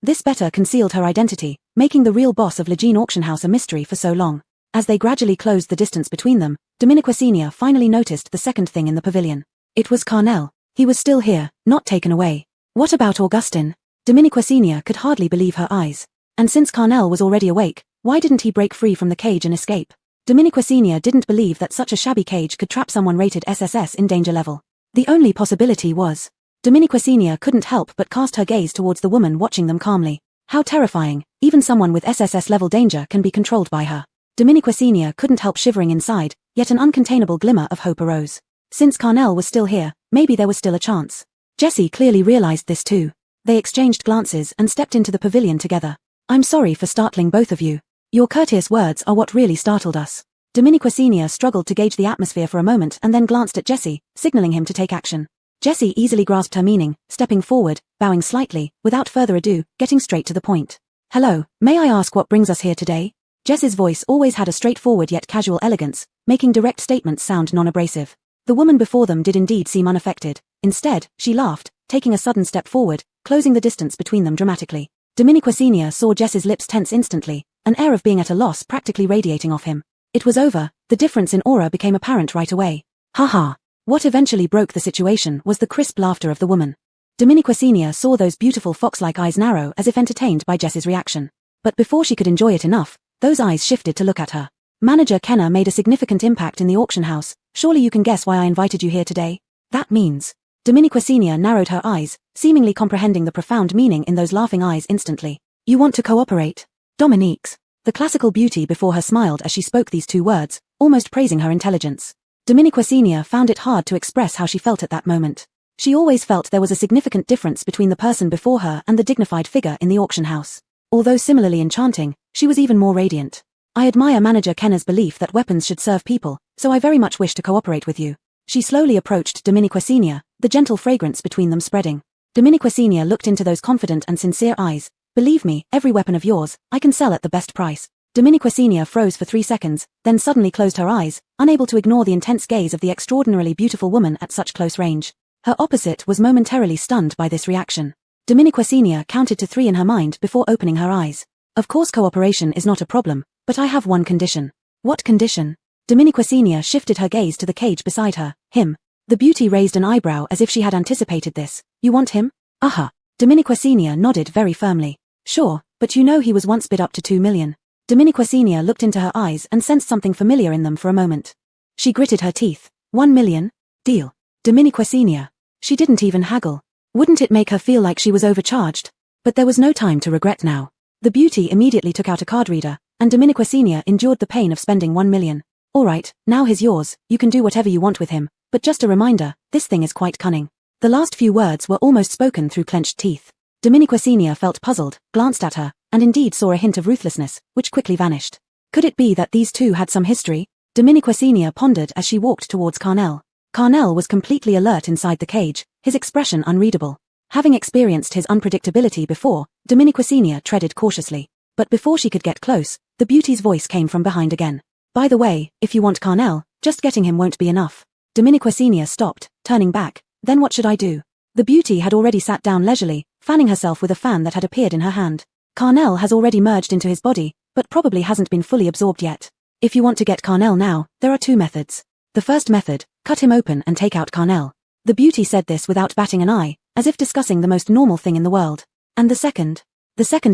Speaker 1: This better concealed her identity, making the real boss of Lejeune Auction House a mystery for so long. As they gradually closed the distance between them, Dominiquesenia finally noticed the second thing in the pavilion. It was Carnage. He was still here, not taken away. What about Augustin? Dominiquesenia could hardly believe her eyes. And since Carnage was already awake, why didn't he break free from the cage and escape? Dominiquesenia didn't believe that such a shabby cage could trap someone rated SSS in danger level. The only possibility was... Dominiquesenia couldn't help but cast her gaze towards the woman watching them calmly. How terrifying, even someone with SSS level danger can be controlled by her. Dominiquesenia couldn't help shivering inside, yet an uncontainable glimmer of hope arose. Since Carnage was still here, maybe there was still a chance. Jessie clearly realized this too. They exchanged glances and stepped into the pavilion together. I'm sorry for startling both of you. Your courteous words are what really startled us. Dominiquesenia struggled to gauge the atmosphere for a moment and then glanced at Jessie, signaling him to take action. Jessie easily grasped her meaning, stepping forward, bowing slightly, without further ado, getting straight to the point. Hello, may I ask what brings us here today? Jessie's voice always had a straightforward yet casual elegance, making direct statements sound non-abrasive. The woman before them did indeed seem unaffected. Instead, she laughed, taking a sudden step forward, closing the distance between them dramatically. Dominiquesenia saw Jessie's lips tense instantly, an air of being at a loss practically radiating off him. It was over, the difference in aura became apparent right away. Haha. What eventually broke the situation was the crisp laughter of the woman. Dominiquesenia saw those beautiful fox-like eyes narrow as if entertained by Jessie's reaction. But before she could enjoy it enough, those eyes shifted to look at her. Manager Kenner made a significant impact in the auction house. Surely you can guess why I invited you here today? That means... Dominiquesenia narrowed her eyes, seemingly comprehending the profound meaning in those laughing eyes instantly. You want to cooperate? Dominique's. The classical beauty before her smiled as she spoke these two words, almost praising her intelligence. Dominiquesenia found it hard to express how she felt at that moment. She always felt there was a significant difference between the person before her and the dignified figure in the auction house. Although similarly enchanting, she was even more radiant. I admire Manager Kenner's belief that weapons should serve people, so I very much wish to cooperate with you. She slowly approached Dominiquesenia, the gentle fragrance between them spreading. Dominiquesenia looked into those confident and sincere eyes. Believe me, every weapon of yours, I can sell at the best price. Dominiquesenia froze for 3 seconds, then suddenly closed her eyes, unable to ignore the intense gaze of the extraordinarily beautiful woman at such close range. Her opposite was momentarily stunned by this reaction. Dominiquesenia counted to 3 in her mind before opening her eyes. Of course cooperation is not a problem, but I have one condition. What condition? Dominiquesenia shifted her gaze to the cage beside her. Him. The beauty raised an eyebrow as if she had anticipated this. You want him? Aha. Dominiquesenia nodded very firmly. Sure, but you know he was once bid up to 2 million. Dominiquesenia looked into her eyes and sensed something familiar in them for a moment. She gritted her teeth. 1 million? Deal. Dominiquesenia. She didn't even haggle. Wouldn't it make her feel like she was overcharged? But there was no time to regret now. The beauty immediately took out a card reader, and Dominiquesenia endured the pain of spending 1 million. Alright, now he's yours, you can do whatever you want with him, but just a reminder, this thing is quite cunning. The last few words were almost spoken through clenched teeth. Dominiquesenia felt puzzled, glanced at her, and indeed saw a hint of ruthlessness, which quickly vanished. Could it be that these two had some history? Dominiquesenia pondered as she walked towards Carnage. Carnage was completely alert inside the cage, his expression unreadable. Having experienced his unpredictability before, Dominiquesenia treaded cautiously. But before she could get close, the beauty's voice came from behind again. By the way, if you want Carnage, just getting him won't be enough. Dominiquesenia stopped, turning back. Then what should I do? The beauty had already sat down leisurely, fanning herself with a fan that had appeared in her hand. Carnage has already merged into his body, but probably hasn't been fully absorbed yet. If you want to get Carnage now, there are two methods. The first method, cut him open and take out Carnage. The beauty said this without batting an eye, as if discussing the most normal thing in the world. And the second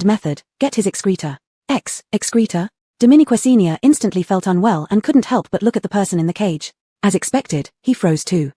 Speaker 1: method, get his excreta. Excreta? Dominiquesenia instantly felt unwell and couldn't help but look at the person in the cage. As expected, he froze too.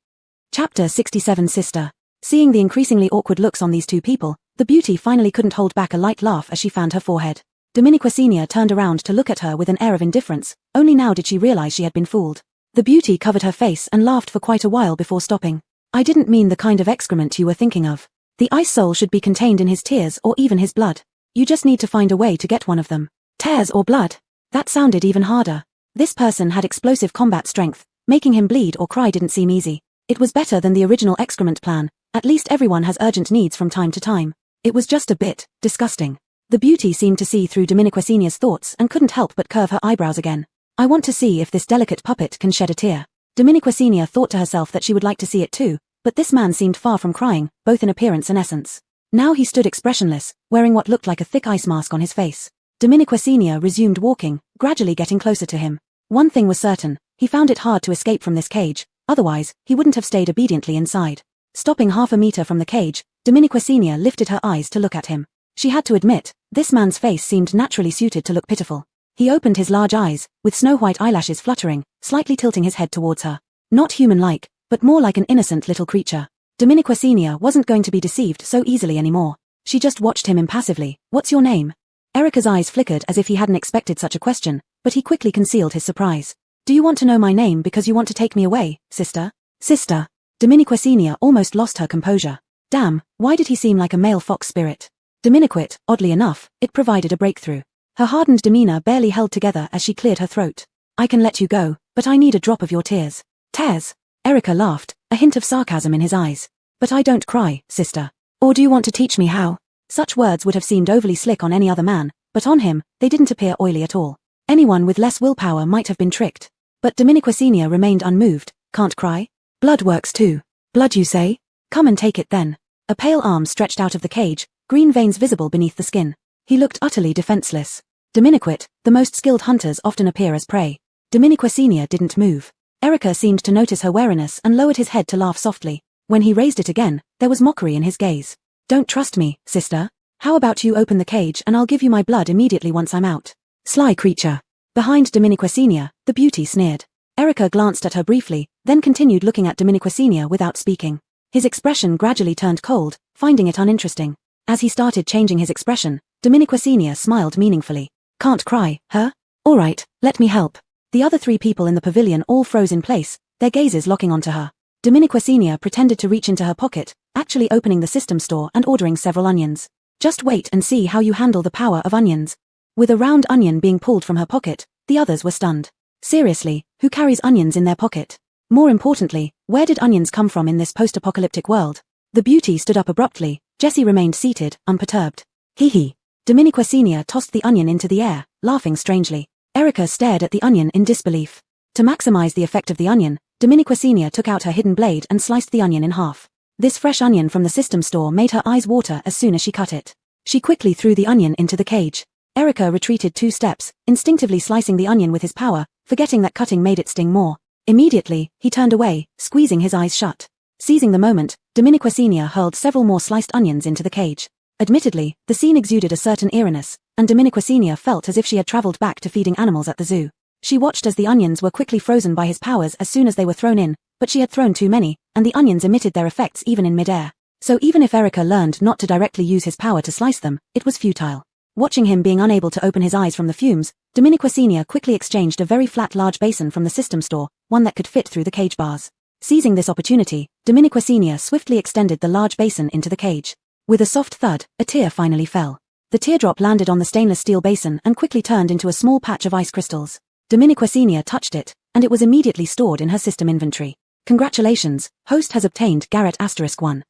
Speaker 1: Chapter 67 Sister. Seeing the increasingly awkward looks on these two people, the beauty finally couldn't hold back a light laugh as she fanned her forehead. Dominiquesenia turned around to look at her with an air of indifference, only now did she realize she had been fooled. The beauty covered her face and laughed for quite a while before stopping. I didn't mean the kind of excrement you were thinking of. The ice soul should be contained in his tears or even his blood. You just need to find a way to get one of them. Tears or blood? That sounded even harder. This person had explosive combat strength. Making him bleed or cry didn't seem easy. It was better than the original excrement plan. At least everyone has urgent needs from time to time. It was just a bit disgusting. The beauty seemed to see through Dominiquesenia's thoughts and couldn't help but curve her eyebrows again. I want to see if this delicate puppet can shed a tear. Dominiquesenia thought to herself that she would like to see it too, but this man seemed far from crying, both in appearance and essence. Now he stood expressionless, wearing what looked like a thick ice mask on his face. Dominiquesenia resumed walking, gradually getting closer to him. One thing was certain, he found it hard to escape from this cage, otherwise, he wouldn't have stayed obediently inside. Stopping half a meter from the cage, Dominiquesenia lifted her eyes to look at him. She had to admit, this man's face seemed naturally suited to look pitiful. He opened his large eyes, with snow-white eyelashes fluttering, slightly tilting his head towards her. Not human-like, but more like an innocent little creature. Dominiquesenia wasn't going to be deceived so easily anymore. She just watched him impassively. What's your name? Erica's eyes flickered as if he hadn't expected such a question, but he quickly concealed his surprise. Do you want to know my name because you want to take me away, sister? Sister. Dominiquesenia almost lost her composure. Damn, why did he seem like a male fox spirit? Dominiquet, oddly enough, it provided a breakthrough. Her hardened demeanor barely held together as she cleared her throat. I can let you go, but I need a drop of your tears. Tears? Erica laughed, a hint of sarcasm in his eyes. But I don't cry, sister. Or do you want to teach me how? Such words would have seemed overly slick on any other man, but on him, they didn't appear oily at all. Anyone with less willpower might have been tricked. But Dominiquesenia remained unmoved. Can't cry? Blood works too. Blood you say? Come and take it then. A pale arm stretched out of the cage, green veins visible beneath the skin. He looked utterly defenseless. Dominiquet, the most skilled hunters often appear as prey. Dominiquesenia didn't move. Erica seemed to notice her wariness and lowered his head to laugh softly. When he raised it again, there was mockery in his gaze. Don't trust me, sister? How about you open the cage and I'll give you my blood immediately once I'm out? Sly creature. Behind Dominiquesenia, the beauty sneered. Erica glanced at her briefly, then continued looking at Dominiquesenia without speaking. His expression gradually turned cold, finding it uninteresting. As he started changing his expression, Dominiquesenia smiled meaningfully. Can't cry, huh? All right, let me help. The other three people in the pavilion all froze in place, their gazes locking onto her. Dominiquesenia pretended to reach into her pocket, actually opening the system store and ordering several onions. Just wait and see how you handle the power of onions. With a round onion being pulled from her pocket, the others were stunned. Seriously, who carries onions in their pocket? More importantly, where did onions come from in this post-apocalyptic world? The beauty stood up abruptly. Jessie remained seated, unperturbed. Hee hee. Dominiquesenia tossed the onion into the air, laughing strangely. Erica stared at the onion in disbelief. To maximize the effect of the onion, Dominiquesenia took out her hidden blade and sliced the onion in half. This fresh onion from the system store made her eyes water as soon as she cut it. She quickly threw the onion into the cage. Erica retreated 2 steps, instinctively slicing the onion with his power, forgetting that cutting made it sting more. Immediately, he turned away, squeezing his eyes shut. Seizing the moment, Dominiquesenia hurled several more sliced onions into the cage. Admittedly, the scene exuded a certain eeriness, and Dominiquesenia felt as if she had traveled back to feeding animals at the zoo. She watched as the onions were quickly frozen by his powers as soon as they were thrown in, but she had thrown too many, and the onions emitted their effects even in midair. So even if Erica learned not to directly use his power to slice them, it was futile. Watching him being unable to open his eyes from the fumes, Dominiquesenia quickly exchanged a very flat large basin from the system store, one that could fit through the cage bars. Seizing this opportunity, Dominiquesenia swiftly extended the large basin into the cage. With a soft thud, a tear finally fell. The teardrop landed on the stainless steel basin and quickly turned into a small patch of ice crystals. Dominiquesenia touched it, and it was immediately stored in her system inventory. Congratulations, host has obtained Garrett *1.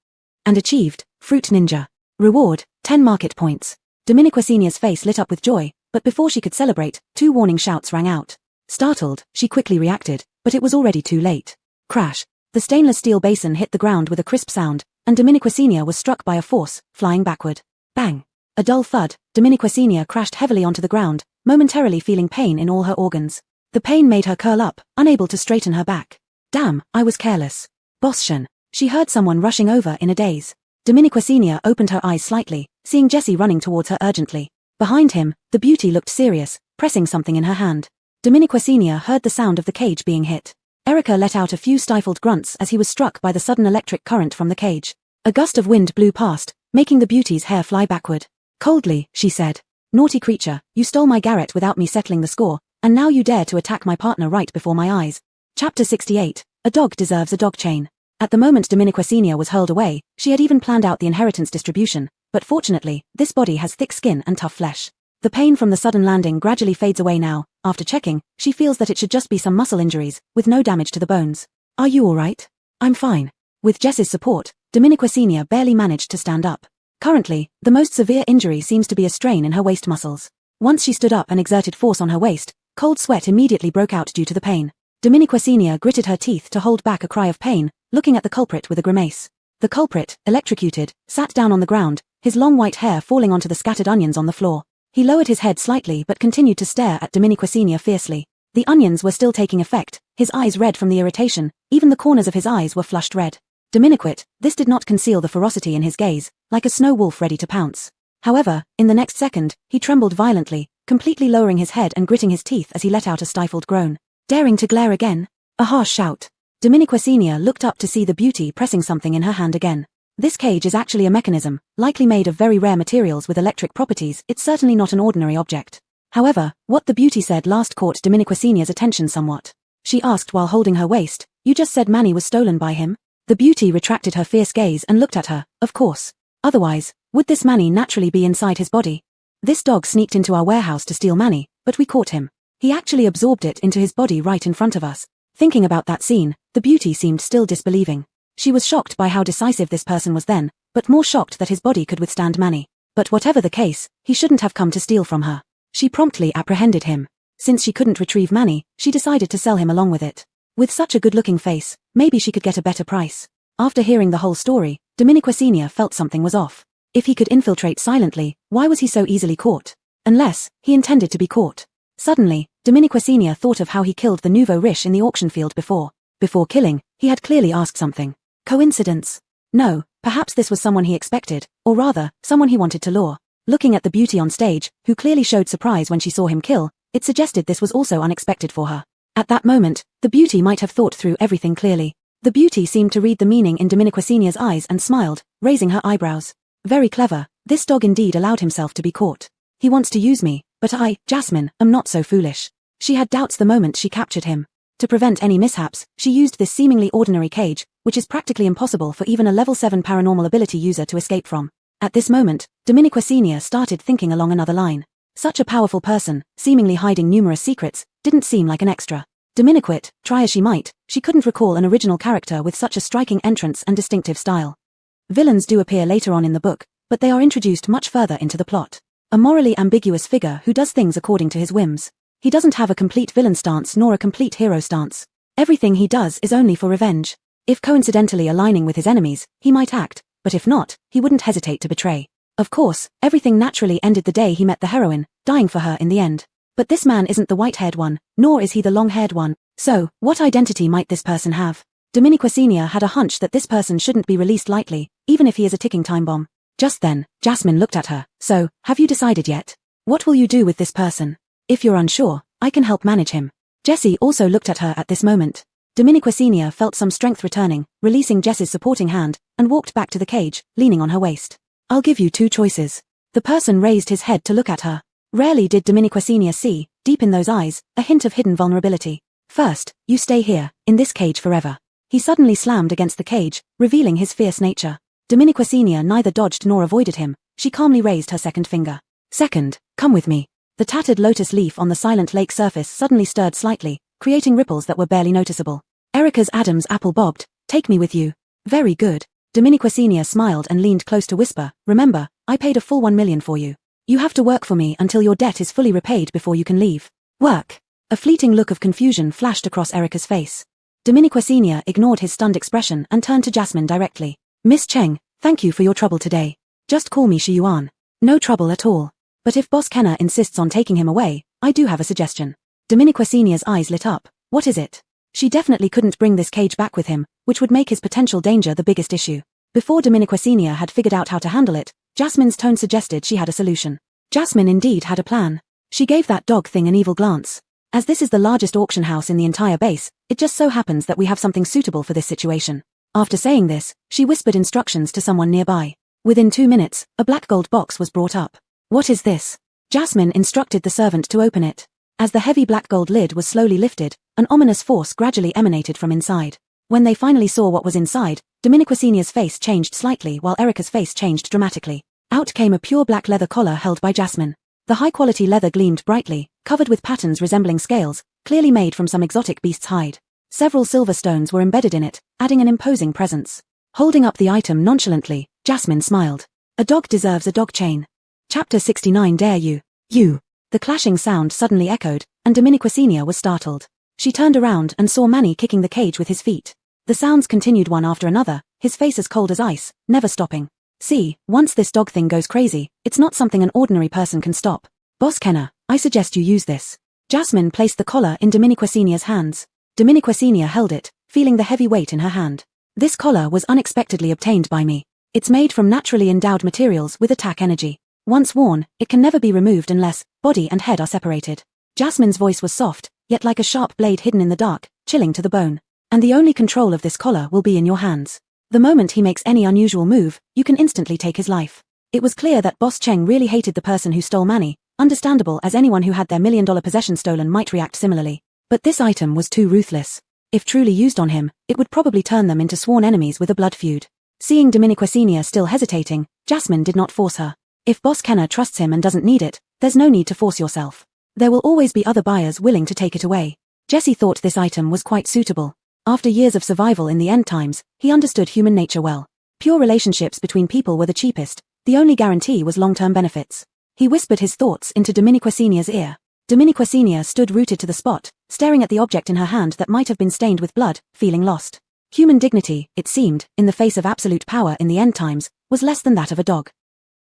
Speaker 1: And achieved, Fruit Ninja. Reward, 10 market points. Dominiqua's face lit up with joy, but before she could celebrate, 2 warning shouts rang out. Startled, she quickly reacted, but it was already too late. Crash. The stainless steel basin hit the ground with a crisp sound, and Dominiquas was struck by a force, flying backward. Bang. A dull thud, Dominiquas crashed heavily onto the ground, momentarily feeling pain in all her organs. The pain made her curl up, unable to straighten her back. Damn, I was careless. Boschen. She heard someone rushing over in a daze. Dominiquas opened her eyes slightly, seeing Jesse running towards her urgently. Behind him, the beauty looked serious, pressing something in her hand. Dominiquas heard the sound of the cage being hit. Erica let out a few stifled grunts as he was struck by the sudden electric current from the cage. A gust of wind blew past, making the beauty's hair fly backward. Coldly, she said, "Naughty creature, you stole my garret without me settling the score, and now you dare to attack my partner right before my eyes." Chapter 68, A Dog Deserves a Dog Chain. At the moment Dominiquas was hurled away, she had even planned out the inheritance distribution, but fortunately, this body has thick skin and tough flesh. The pain from the sudden landing gradually fades away now. After checking, she feels that it should just be some muscle injuries, with no damage to the bones. "Are you alright?" "I'm fine." With Jess's support, Dominiquas barely managed to stand up. Currently, the most severe injury seems to be a strain in her waist muscles. Once she stood up and exerted force on her waist, cold sweat immediately broke out due to the pain. Dominiquas gritted her teeth to hold back a cry of pain, looking at the culprit with a grimace. The culprit, electrocuted, sat down on the ground, his long white hair falling onto the scattered onions on the floor. He lowered his head slightly but continued to stare at Dominiquas fiercely. The onions were still taking effect, his eyes red from the irritation, even the corners of his eyes were flushed red. Dominiquat, this did not conceal the ferocity in his gaze, like a snow wolf ready to pounce. However, in the next second, he trembled violently, completely lowering his head and gritting his teeth as he let out a stifled groan. Daring to glare again? A harsh shout. Dominiquas looked up to see the beauty pressing something in her hand again. This cage is actually a mechanism, likely made of very rare materials with electric properties. It's certainly not an ordinary object. However, what the beauty said last caught Dominiquas attention somewhat. She asked while holding her waist, "You just said Manny was stolen by him?" The beauty retracted her fierce gaze and looked at her. "Of course. Otherwise, would this Manny naturally be inside his body? This dog sneaked into our warehouse to steal Manny, but we caught him. He actually absorbed it into his body right in front of us." Thinking about that scene, the beauty seemed still disbelieving. She was shocked by how decisive this person was then, but more shocked that his body could withstand Manny. But whatever the case, he shouldn't have come to steal from her. She promptly apprehended him. Since she couldn't retrieve Manny, she decided to sell him along with it. With such a good-looking face, maybe she could get a better price. After hearing the whole story, Dominiquas felt something was off. If he could infiltrate silently, why was he so easily caught? Unless he intended to be caught. Suddenly, Dominiquas thought of how he killed the nouveau riche in the auction field before. Before killing, he had clearly asked something. Coincidence? No, perhaps this was someone he expected, or rather, someone he wanted to lure. Looking at the beauty on stage, who clearly showed surprise when she saw him kill, it suggested this was also unexpected for her. At that moment, the beauty might have thought through everything clearly. The beauty seemed to read the meaning in Dominiquas eyes and smiled, raising her eyebrows. Very clever, this dog indeed allowed himself to be caught. He wants to use me, but I, Jasmine, am not so foolish. She had doubts the moment she captured him. To prevent any mishaps, she used this seemingly ordinary cage, which is practically impossible for even a level 7 paranormal ability user to escape from. At this moment, Dominiquas started thinking along another line. Such a powerful person, seemingly hiding numerous secrets, didn't seem like an extra. Dominiquat, try as she might, she couldn't recall an original character with such a striking entrance and distinctive style. Villains do appear later on in the book, but they are introduced much further into the plot. A morally ambiguous figure who does things according to his whims. He doesn't have a complete villain stance nor a complete hero stance. Everything he does is only for revenge. If coincidentally aligning with his enemies, he might act, but if not, he wouldn't hesitate to betray. Of course, everything naturally ended the day he met the heroine, dying for her in the end. But this man isn't the white-haired one, nor is he the long-haired one. So, what identity might this person have? Dominiquas had a hunch that this person shouldn't be released lightly, even if he is a ticking time bomb. Just then, Jasmine looked at her. "So, have you decided yet? What will you do with this person? If you're unsure, I can help manage him." Jessie also looked at her at this moment. Dominiquas felt some strength returning, releasing Jess's supporting hand, and walked back to the cage, leaning on her waist. "I'll give you 2 choices." The person raised his head to look at her. Rarely did Dominiquas see, deep in those eyes, a hint of hidden vulnerability. "First, you stay here, in this cage forever." He suddenly slammed against the cage, revealing his fierce nature. Dominiquas neither dodged nor avoided him. She calmly raised her second finger. "Second, come with me." The tattered lotus leaf on the silent lake surface suddenly stirred slightly, creating ripples that were barely noticeable. Erica's Adam's apple bobbed. "Take me with you." "Very good." Dominiquesenia smiled and leaned close to whisper, remember, I paid a full 1 million for you. You have to work for me until your debt is fully repaid before you can leave. Work. A fleeting look of confusion flashed across Erica's face. Dominiquesenia ignored his stunned expression and turned to Jasmine directly. Miss Cheng, thank you for your trouble today. Just call me Shiyuan. No trouble at all. But if Boss Kenner insists on taking him away, I do have a suggestion. Dominiquesenia's eyes lit up. What is it? She definitely couldn't bring this cage back with him, which would make his potential danger the biggest issue. Before Dominiquesenia had figured out how to handle it, Jasmine's tone suggested she had a solution. Jasmine indeed had a plan. She gave that dog thing an evil glance. As this is the largest auction house in the entire base, it just so happens that we have something suitable for this situation. After saying this, she whispered instructions to someone nearby. Within 2 minutes, a black gold box was brought up. What is this? Jasmine instructed the servant to open it. As the heavy black gold lid was slowly lifted, an ominous force gradually emanated from inside. When they finally saw what was inside, Dominiquesenia's face changed slightly while Erica's face changed dramatically. Out came a pure black leather collar held by Jasmine. The high-quality leather gleamed brightly, covered with patterns resembling scales, clearly made from some exotic beast's hide. Several silver stones were embedded in it, adding an imposing presence. Holding up the item nonchalantly, Jasmine smiled. A dog deserves a dog chain. Chapter 69 Dare you? You. The clashing sound suddenly echoed, and Dominiquesenia was startled. She turned around and saw Manny kicking the cage with his feet. The sounds continued one after another, his face as cold as ice, never stopping. See, once this dog thing goes crazy, it's not something an ordinary person can stop. Boss Kenner, I suggest you use this. Jasmine placed the collar in Dominiquesenia's hands. Dominiquesenia held it, feeling the heavy weight in her hand. This collar was unexpectedly obtained by me. It's made from naturally endowed materials with attack energy. Once worn, it can never be removed unless body and head are separated. Jasmine's voice was soft, yet like a sharp blade hidden in the dark, chilling to the bone. And the only control of this collar will be in your hands. The moment he makes any unusual move, you can instantly take his life. It was clear that Boss Cheng really hated the person who stole Manny, understandable as anyone who had their $1 million possession stolen might react similarly. But this item was too ruthless. If truly used on him, it would probably turn them into sworn enemies with a blood feud. Seeing Dominiquesenia still hesitating, Jasmine did not force her. If Boss Kenner trusts him and doesn't need it, there's no need to force yourself. There will always be other buyers willing to take it away. Jesse thought this item was quite suitable. After years of survival in the end times, he understood human nature well. Pure relationships between people were the cheapest, the only guarantee was long-term benefits. He whispered his thoughts into Dominiquesenia's ear. Dominiquesenia stood rooted to the spot, staring at the object in her hand that might have been stained with blood, feeling lost. Human dignity, it seemed, in the face of absolute power in the end times, was less than that of a dog.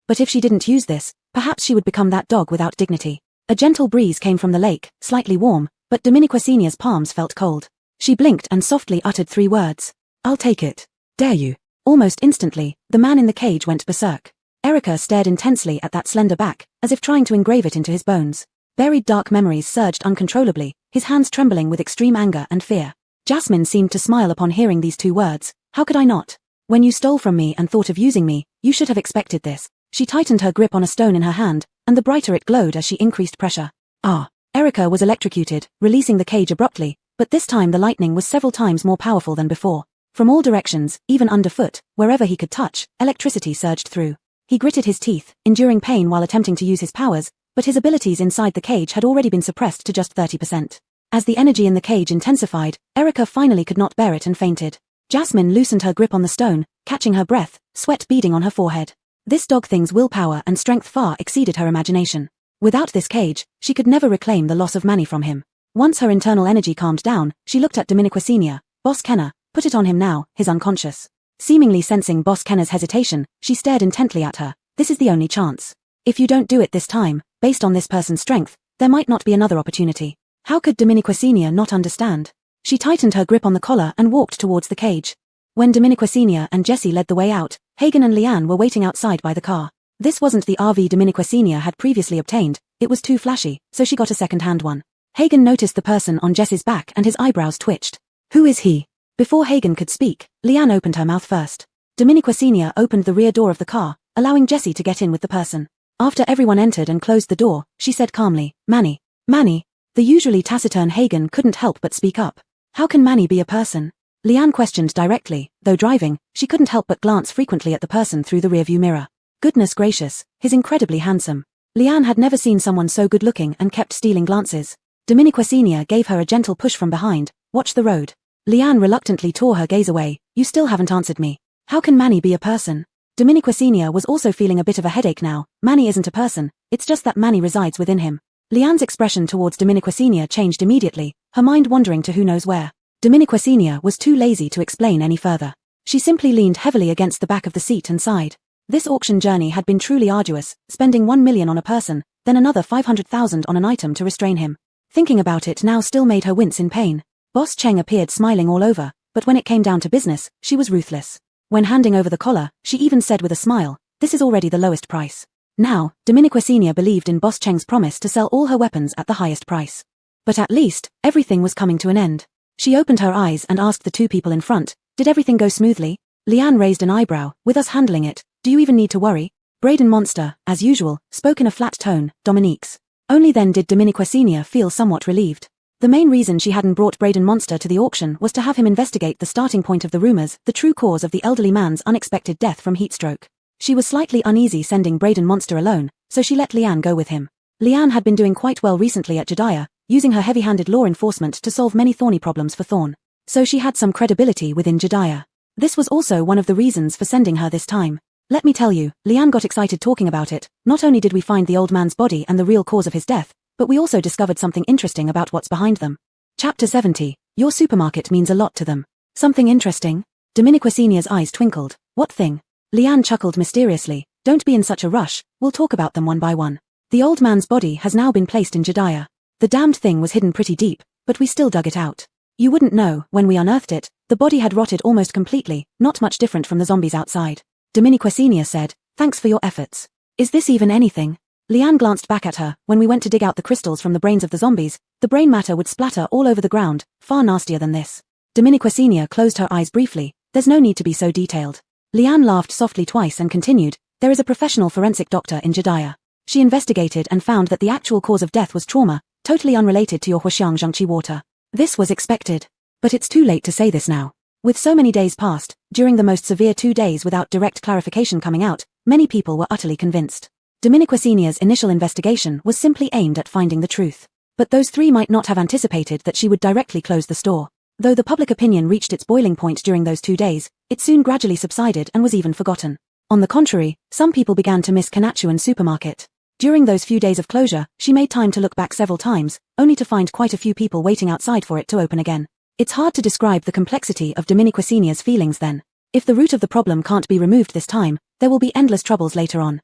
Speaker 1: But if she didn't use this, perhaps she would become that dog without dignity. A gentle breeze came from the lake, slightly warm, but Dominiquesenia's palms felt cold. She blinked and softly uttered 3 words. I'll take it. Dare you? Almost instantly, the man in the cage went berserk. Erica stared intensely at that slender back, as if trying to engrave it into his bones. Buried dark memories surged uncontrollably, his hands trembling with extreme anger and fear. Jasmine seemed to smile upon hearing these 2 words. How could I not? When you stole from me and thought of using me, you should have expected this. She tightened her grip on a stone in her hand, and the brighter it glowed as she increased pressure. Ah! Erica was electrocuted, releasing the cage abruptly, but this time the lightning was several times more powerful than before. From all directions, even underfoot, wherever he could touch, electricity surged through. He gritted his teeth, enduring pain while attempting to use his powers, but his abilities inside the cage had already been suppressed to just 30%. As the energy in the cage intensified, Erica finally could not bear it and fainted. Jasmine loosened her grip on the stone, catching her breath, sweat beading on her forehead. This dog thing's willpower and strength far exceeded her imagination. Without this cage, she could never reclaim the loss of Manny from him. Once her internal energy calmed down, she looked at Dominiquesenia. Boss Kenner, put it on him now, he's unconscious. Seemingly sensing Boss Kenner's hesitation, she stared intently at her. This is the only chance. If you don't do it this time, based on this person's strength, there might not be another opportunity. How could Dominiquesenia not understand? She tightened her grip on the collar and walked towards the cage. When Dominiquesenia and Jesse led the way out, Hagen and Leanne were waiting outside by the car. This wasn't the RV Dominiquesenia had previously obtained, it was too flashy, so she got a second-hand one. Hagen noticed the person on Jesse's back and his eyebrows twitched. Who is he? Before Hagen could speak, Leanne opened her mouth first. Dominiquesenia opened the rear door of the car, allowing Jesse to get in with the person. After everyone entered and closed the door, she said calmly, Manny. Manny. The usually taciturn Hagen couldn't help but speak up. How can Manny be a person? Leanne questioned directly. Though driving, she couldn't help but glance frequently at the person through the rearview mirror. Goodness gracious, he's incredibly handsome. Leanne had never seen someone so good-looking and kept stealing glances. Dominiquesenia gave her a gentle push from behind. Watch the road. Leanne reluctantly tore her gaze away. You still haven't answered me. How can Manny be a person? Dominique Senior was also feeling a bit of a headache now. Manny isn't a person, it's just that Manny resides within him. Leanne's expression towards Dominique Senior changed immediately, her mind wandering to who knows where. Dominique Senior was too lazy to explain any further. She simply leaned heavily against the back of the seat and sighed. This auction journey had been truly arduous, spending 1 million on a person, then another 500,000 on an item to restrain him. Thinking about it now still made her wince in pain. Boss Cheng appeared smiling all over, but when it came down to business, she was ruthless. When handing over the collar, she even said with a smile, "This is already the lowest price." Now, Dominique Senior believed in Boss Cheng's promise to sell all her weapons at the highest price. But at least, everything was coming to an end. She opened her eyes and asked the two people in front, "Did everything go smoothly?" Leanne raised an eyebrow. "With us handling it, do you even need to worry?" Braden Monster, as usual, spoke in a flat tone, Dominique's. Only then did Dominique Senior feel somewhat relieved. The main reason she hadn't brought Braden Monster to the auction was to have him investigate the starting point of the rumors, the true cause of the elderly man's unexpected death from heatstroke. She was slightly uneasy sending Braden Monster alone, so she let Leanne go with him. Leanne had been doing quite well recently at Jediah, using her heavy-handed law enforcement to solve many thorny problems for Thorn. So she had some credibility within Jediah. This was also one of the reasons for sending her this time. Let me tell you, Leanne got excited talking about it. Not only did we find the old man's body and the real cause of his death, but we also discovered something interesting about what's behind them. Chapter 70. Your supermarket means a lot to them. Something interesting? Dominique Senior's eyes twinkled. What thing? Leanne chuckled mysteriously. Don't be in such a rush, we'll talk about them one by one. The old man's body has now been placed in Jediah. The damned thing was hidden pretty deep, but we still dug it out. You wouldn't know, when we unearthed it, the body had rotted almost completely, not much different from the zombies outside. Dominique Senior said, "Thanks for your efforts. Is this even anything?" Leanne glanced back at her. When we went to dig out the crystals from the brains of the zombies, the brain matter would splatter all over the ground, far nastier than this. Dominique Senior closed her eyes briefly. There's no need to be so detailed. Leanne laughed softly twice and continued, there is a professional forensic doctor in Jediah. She investigated and found that the actual cause of death was trauma, totally unrelated to your Huaxiang Zhangqi water. This was expected. But it's too late to say this now. With so many days past, during the most severe 2 days without direct clarification coming out, many people were utterly convinced. Dominique Senior's initial investigation was simply aimed at finding the truth. But those three might not have anticipated that she would directly close the store. Though the public opinion reached its boiling point during those 2 days, it soon gradually subsided and was even forgotten. On the contrary, some people began to miss Kanachuan's supermarket. During those few days of closure, she made time to look back several times, only to find quite a few people waiting outside for it to open again. It's hard to describe the complexity of Dominique Senior's feelings then. If the root of the problem can't be removed this time, there will be endless troubles later on.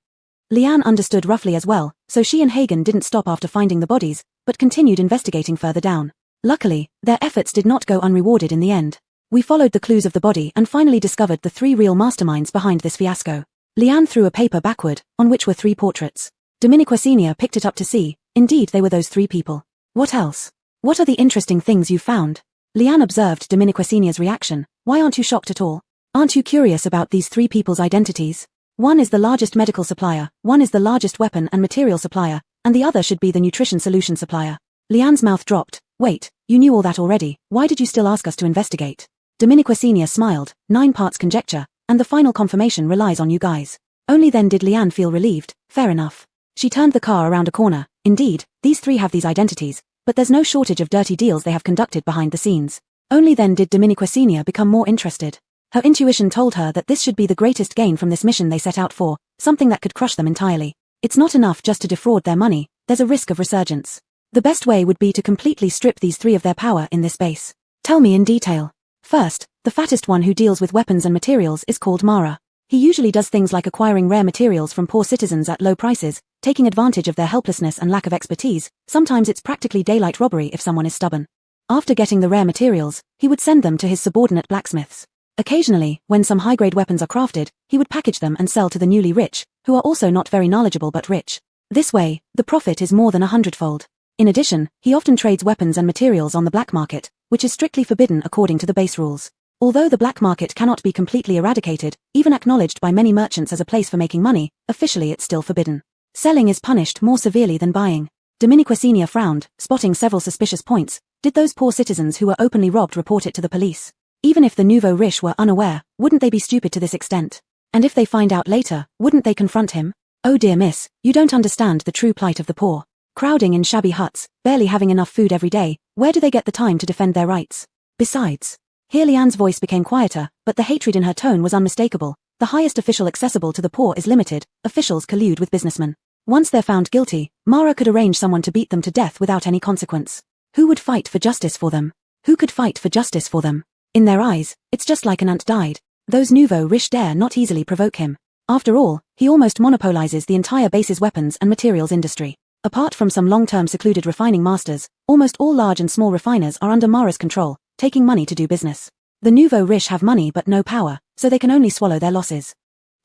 Speaker 1: Leanne understood roughly as well, so she and Hagen didn't stop after finding the bodies, but continued investigating further down. Luckily, their efforts did not go unrewarded in the end. We followed the clues of the body and finally discovered the 3 real masterminds behind this fiasco. Leanne threw a paper backward, on which were 3 portraits. Dominique Senior picked it up to see. Indeed, they were those 3 people. What else? What are the interesting things you found? Leanne observed Dominique Senior's reaction. Why aren't you shocked at all? Aren't you curious about these 3 people's identities? One is the largest medical supplier, one is the largest weapon and material supplier, and the other should be the nutrition solution supplier. Leanne's mouth dropped. Wait, you knew all that already, why did you still ask us to investigate? Dominique Senior smiled. 9 parts conjecture, and the final confirmation relies on you guys. Only then did Leanne feel relieved. Fair enough. She turned the car around a corner. Indeed, these 3 have these identities, but there's no shortage of dirty deals they have conducted behind the scenes. Only then did Dominique Senior become more interested. Her intuition told her that this should be the greatest gain from this mission they set out for, something that could crush them entirely. It's not enough just to defraud their money, there's a risk of resurgence. The best way would be to completely strip these 3 of their power in this base. Tell me in detail. First, the fattest one who deals with weapons and materials is called Mara. He usually does things like acquiring rare materials from poor citizens at low prices, taking advantage of their helplessness and lack of expertise. Sometimes it's practically daylight robbery if someone is stubborn. After getting the rare materials, he would send them to his subordinate blacksmiths. Occasionally, when some high-grade weapons are crafted, he would package them and sell to the newly rich, who are also not very knowledgeable but rich. This way, the profit is more than 100-fold. In addition, he often trades weapons and materials on the black market, which is strictly forbidden according to the base rules. Although the black market cannot be completely eradicated, even acknowledged by many merchants as a place for making money, officially it's still forbidden. Selling is punished more severely than buying. Dominique Senior frowned, spotting several suspicious points. Did those poor citizens who were openly robbed report it to the police? Even if the nouveau riche were unaware, wouldn't they be stupid to this extent? And if they find out later, wouldn't they confront him? Oh dear miss, you don't understand the true plight of the poor. Crowding in shabby huts, barely having enough food every day, where do they get the time to defend their rights? Besides, Here Lian's voice became quieter, but the hatred in her tone was unmistakable. The highest official accessible to the poor is limited. Officials collude with businessmen. Once they're found guilty, Mara could arrange someone to beat them to death without any consequence. Who would fight for justice for them? Who could fight for justice for them? In their eyes, it's just like an ant died. Those nouveau riche dare not easily provoke him. After all, he almost monopolizes the entire base's weapons and materials industry. Apart from some long-term secluded refining masters, almost all large and small refiners are under Mara's control, taking money to do business. The nouveau riche have money but no power, so they can only swallow their losses.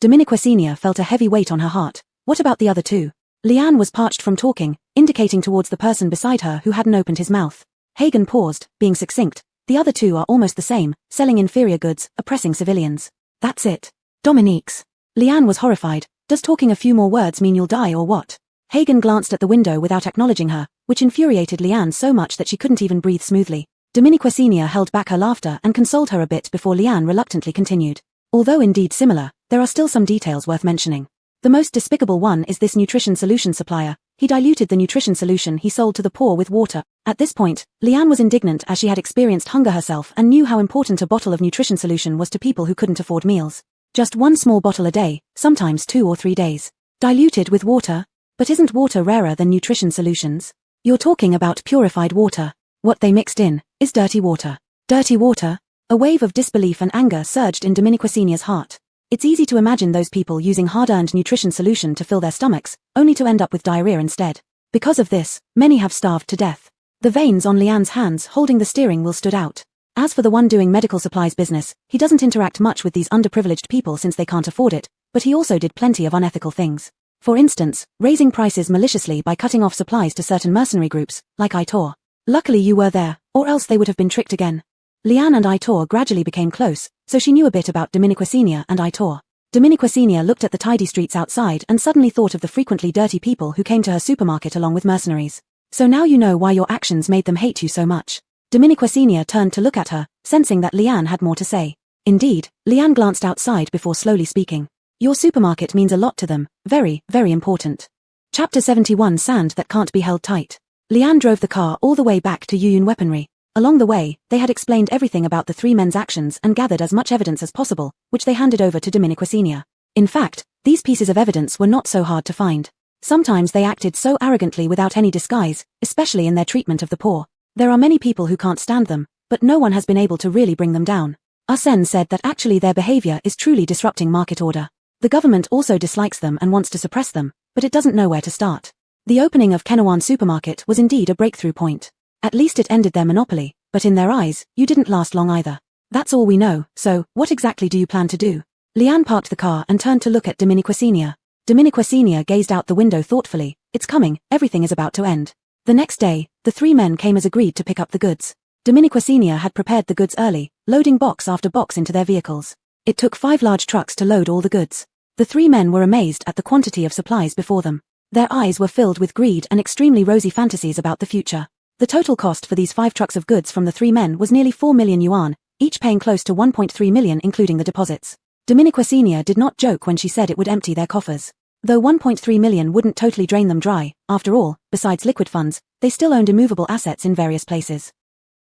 Speaker 1: Dominiquesenia felt a heavy weight on her heart. What about the other two? Lian was parched from talking, indicating towards the person beside her who hadn't opened his mouth. Hagen paused, being succinct. The other two are almost the same, selling inferior goods, oppressing civilians. That's it. Dominique's. Lian was horrified. Does talking a few more words mean you'll die or what? Hagen glanced at the window without acknowledging her, which infuriated Lian so much that she couldn't even breathe smoothly. Dominiquesenia held back her laughter and consoled her a bit before Lian reluctantly continued. Although indeed similar, there are still some details worth mentioning. The most despicable one is this nutrition solution supplier. He diluted the nutrition solution he sold to the poor with water. At this point, Lian was indignant as she had experienced hunger herself and knew how important a bottle of nutrition solution was to people who couldn't afford meals. Just one small bottle a day, sometimes 2 or 3 days. Diluted with water? But isn't water rarer than nutrition solutions? You're talking about purified water. What they mixed in is dirty water. Dirty water? A wave of disbelief and anger surged in Dominiquesenia's heart. It's easy to imagine those people using hard-earned nutrition solution to fill their stomachs, only to end up with diarrhea instead. Because of this, many have starved to death. The veins on Lian's hands holding the steering wheel stood out. As for the one doing medical supplies business, he doesn't interact much with these underprivileged people since they can't afford it, but he also did plenty of unethical things. For instance, raising prices maliciously by cutting off supplies to certain mercenary groups, like Aitor. Luckily you were there, or else they would have been tricked again. Lian and Aitor gradually became close, so she knew a bit about Dominiquesenia and Aitor. Dominiquesenia looked at the tidy streets outside and suddenly thought of the frequently dirty people who came to her supermarket along with mercenaries. So now you know why your actions made them hate you so much. Dominiquesenia turned to look at her, sensing that Lian had more to say. Indeed, Lian glanced outside before slowly speaking. Your supermarket means a lot to them, very, very important. Chapter 71 Sand That Can't Be Held Tight. Lian drove the car all the way back to Yuyun Weaponry. Along the way, they had explained everything about the 3 men's actions and gathered as much evidence as possible, which they handed over to Dominiquesenia. In fact, these pieces of evidence were not so hard to find. Sometimes they acted so arrogantly without any disguise, especially in their treatment of the poor. There are many people who can't stand them, but no one has been able to really bring them down. Arsène said that actually their behavior is truly disrupting market order. The government also dislikes them and wants to suppress them, but it doesn't know where to start. The opening of Kenawan Supermarket was indeed a breakthrough point. At least it ended their monopoly, but in their eyes, you didn't last long either. That's all we know, so, what exactly do you plan to do? Lian parked the car and turned to look at Dominiquesenia. Dominiquesenia gazed out the window thoughtfully. It's coming, everything is about to end. The next day, the 3 men came as agreed to pick up the goods. Dominiquesenia had prepared the goods early, loading box after box into their vehicles. It took 5 large trucks to load all the goods. The 3 men were amazed at the quantity of supplies before them. Their eyes were filled with greed and extremely rosy fantasies about the future. The total cost for these 5 trucks of goods from the 3 men was nearly 4 million yuan, each paying close to 1.3 million including the deposits. Dominiquesenia did not joke when she said it would empty their coffers. Though 1.3 million wouldn't totally drain them dry, after all, besides liquid funds, they still owned immovable assets in various places.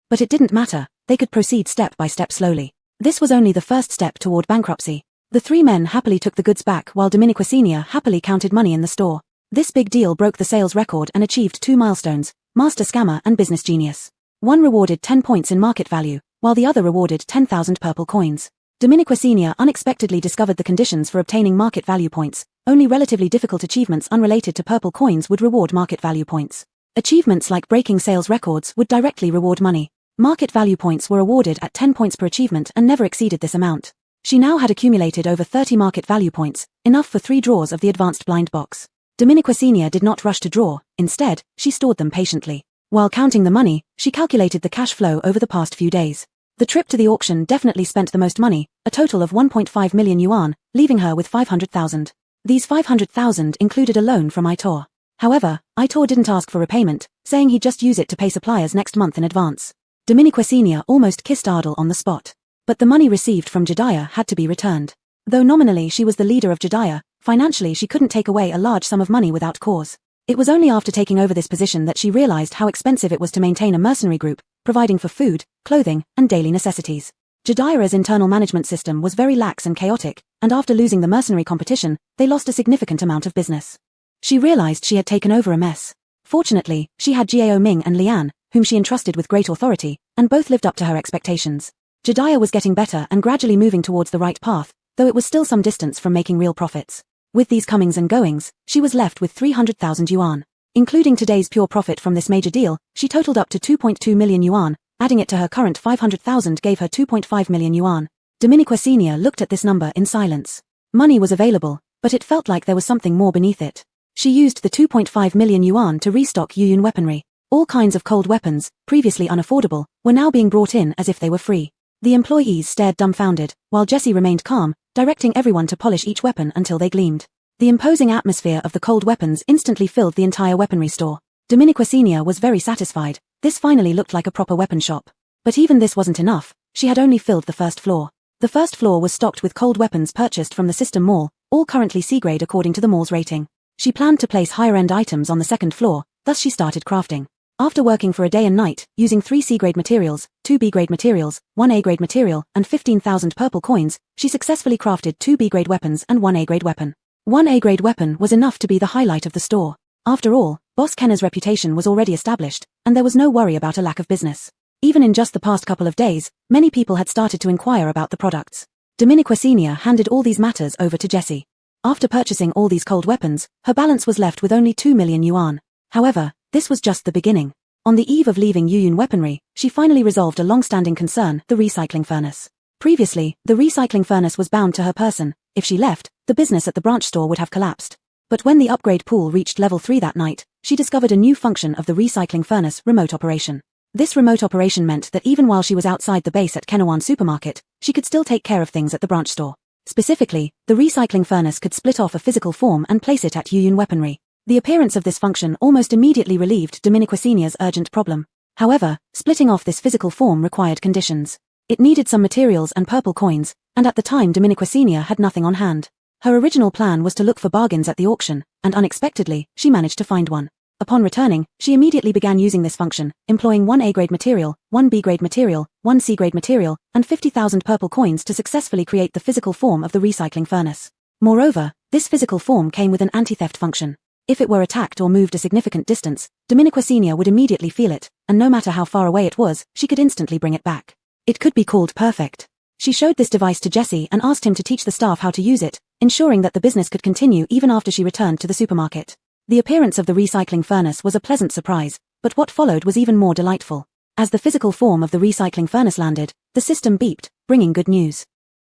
Speaker 1: But it didn't matter, they could proceed step by step slowly. This was only the first step toward bankruptcy. The 3 men happily took the goods back while Dominiquesenia happily counted money in the store. This big deal broke the sales record and achieved 2 milestones, Master Scammer and Business Genius. One rewarded 10 points in market value, while the other rewarded 10,000 purple coins. Dominiquesenia unexpectedly discovered the conditions for obtaining market value points. Only relatively difficult achievements unrelated to purple coins would reward market value points. Achievements like breaking sales records would directly reward money. Market value points were awarded at 10 points per achievement and never exceeded this amount. She now had accumulated over 30 market value points, enough for 3 draws of the advanced blind box. Dominiquesenia did not rush to draw, instead, she stored them patiently. While counting the money, she calculated the cash flow over the past few days. The trip to the auction definitely spent the most money, a total of 1.5 million yuan, leaving her with 500,000. These 500,000 included a loan from Aitor. However, Aitor didn't ask for repayment, saying he'd just use it to pay suppliers next month in advance. Dominiquesenia almost kissed Ardal on the spot. But the money received from Jediah had to be returned. Though nominally she was the leader of Jediah, financially she couldn't take away a large sum of money without cause. It was only after taking over this position that she realized how expensive it was to maintain a mercenary group, providing for food, clothing, and daily necessities. Jediah's internal management system was very lax and chaotic, and after losing the mercenary competition, they lost a significant amount of business. She realized she had taken over a mess. Fortunately, she had Gao Ming and Lian, whom she entrusted with great authority, and both lived up to her expectations. Jediah was getting better and gradually moving towards the right path, though it was still some distance from making real profits. With these comings and goings, she was left with 300,000 yuan. Including today's pure profit from this major deal, she totaled up to 2.2 million yuan, adding it to her current 500,000 gave her 2.5 million yuan. Dominique Senior looked at this number in silence. Money was available, but it felt like there was something more beneath it. She used the 2.5 million yuan to restock Yuyun weaponry. All kinds of cold weapons, previously unaffordable, were now being brought in as if they were free. The employees stared dumbfounded, while Jessie remained calm, directing everyone to polish each weapon until they gleamed. The imposing atmosphere of the cold weapons instantly filled the entire weaponry store. Dominique Senior was very satisfied. This finally looked like a proper weapon shop. But even this wasn't enough. She had only filled the first floor. The first floor was stocked with cold weapons purchased from the System Mall, all currently C-grade according to the mall's rating. She planned to place higher-end items on the second floor, thus she started crafting. After working for a day and night, using 3 C-grade materials, 2 B-grade materials, 1 A-grade material, and 15,000 purple coins, she successfully crafted 2 B-grade weapons and 1 A-grade weapon. 1 A-grade weapon was enough to be the highlight of the store. After all, Boss Kenner's reputation was already established, and there was no worry about a lack of business. Even in just the past couple of days, many people had started to inquire about the products. Dominique Senior handed all these matters over to Jessie. After purchasing all these cold weapons, her balance was left with only 2 million yuan. However, this was just the beginning. On the eve of leaving Yuyun weaponry, she finally resolved a long-standing concern, the recycling furnace. Previously, the recycling furnace was bound to her person. If she left, the business at the branch store would have collapsed. But when the upgrade pool reached level 3 that night, she discovered a new function of the recycling furnace, remote operation. This remote operation meant that even while she was outside the base at Kenawan Supermarket, she could still take care of things at the branch store. Specifically, the recycling furnace could split off a physical form and place it at Yuyun weaponry. The appearance of this function almost immediately relieved Dominique Senior's urgent problem. However, splitting off this physical form required conditions. It needed some materials and purple coins, and at the time Dominique Senior had nothing on hand. Her original plan was to look for bargains at the auction, and unexpectedly, she managed to find one. Upon returning, she immediately began using this function, employing 1 A-grade material, 1 B-grade material, 1 C-grade material, and 50,000 purple coins to successfully create the physical form of the recycling furnace. Moreover, this physical form came with an anti-theft function. If it were attacked or moved a significant distance, Dominique Senior would immediately feel it, and no matter how far away it was, she could instantly bring it back. It could be called perfect. She showed this device to Jessie and asked him to teach the staff how to use it, ensuring that the business could continue even after she returned to the supermarket. The appearance of the recycling furnace was a pleasant surprise, but what followed was even more delightful. As the physical form of the recycling furnace landed, the system beeped, bringing good news.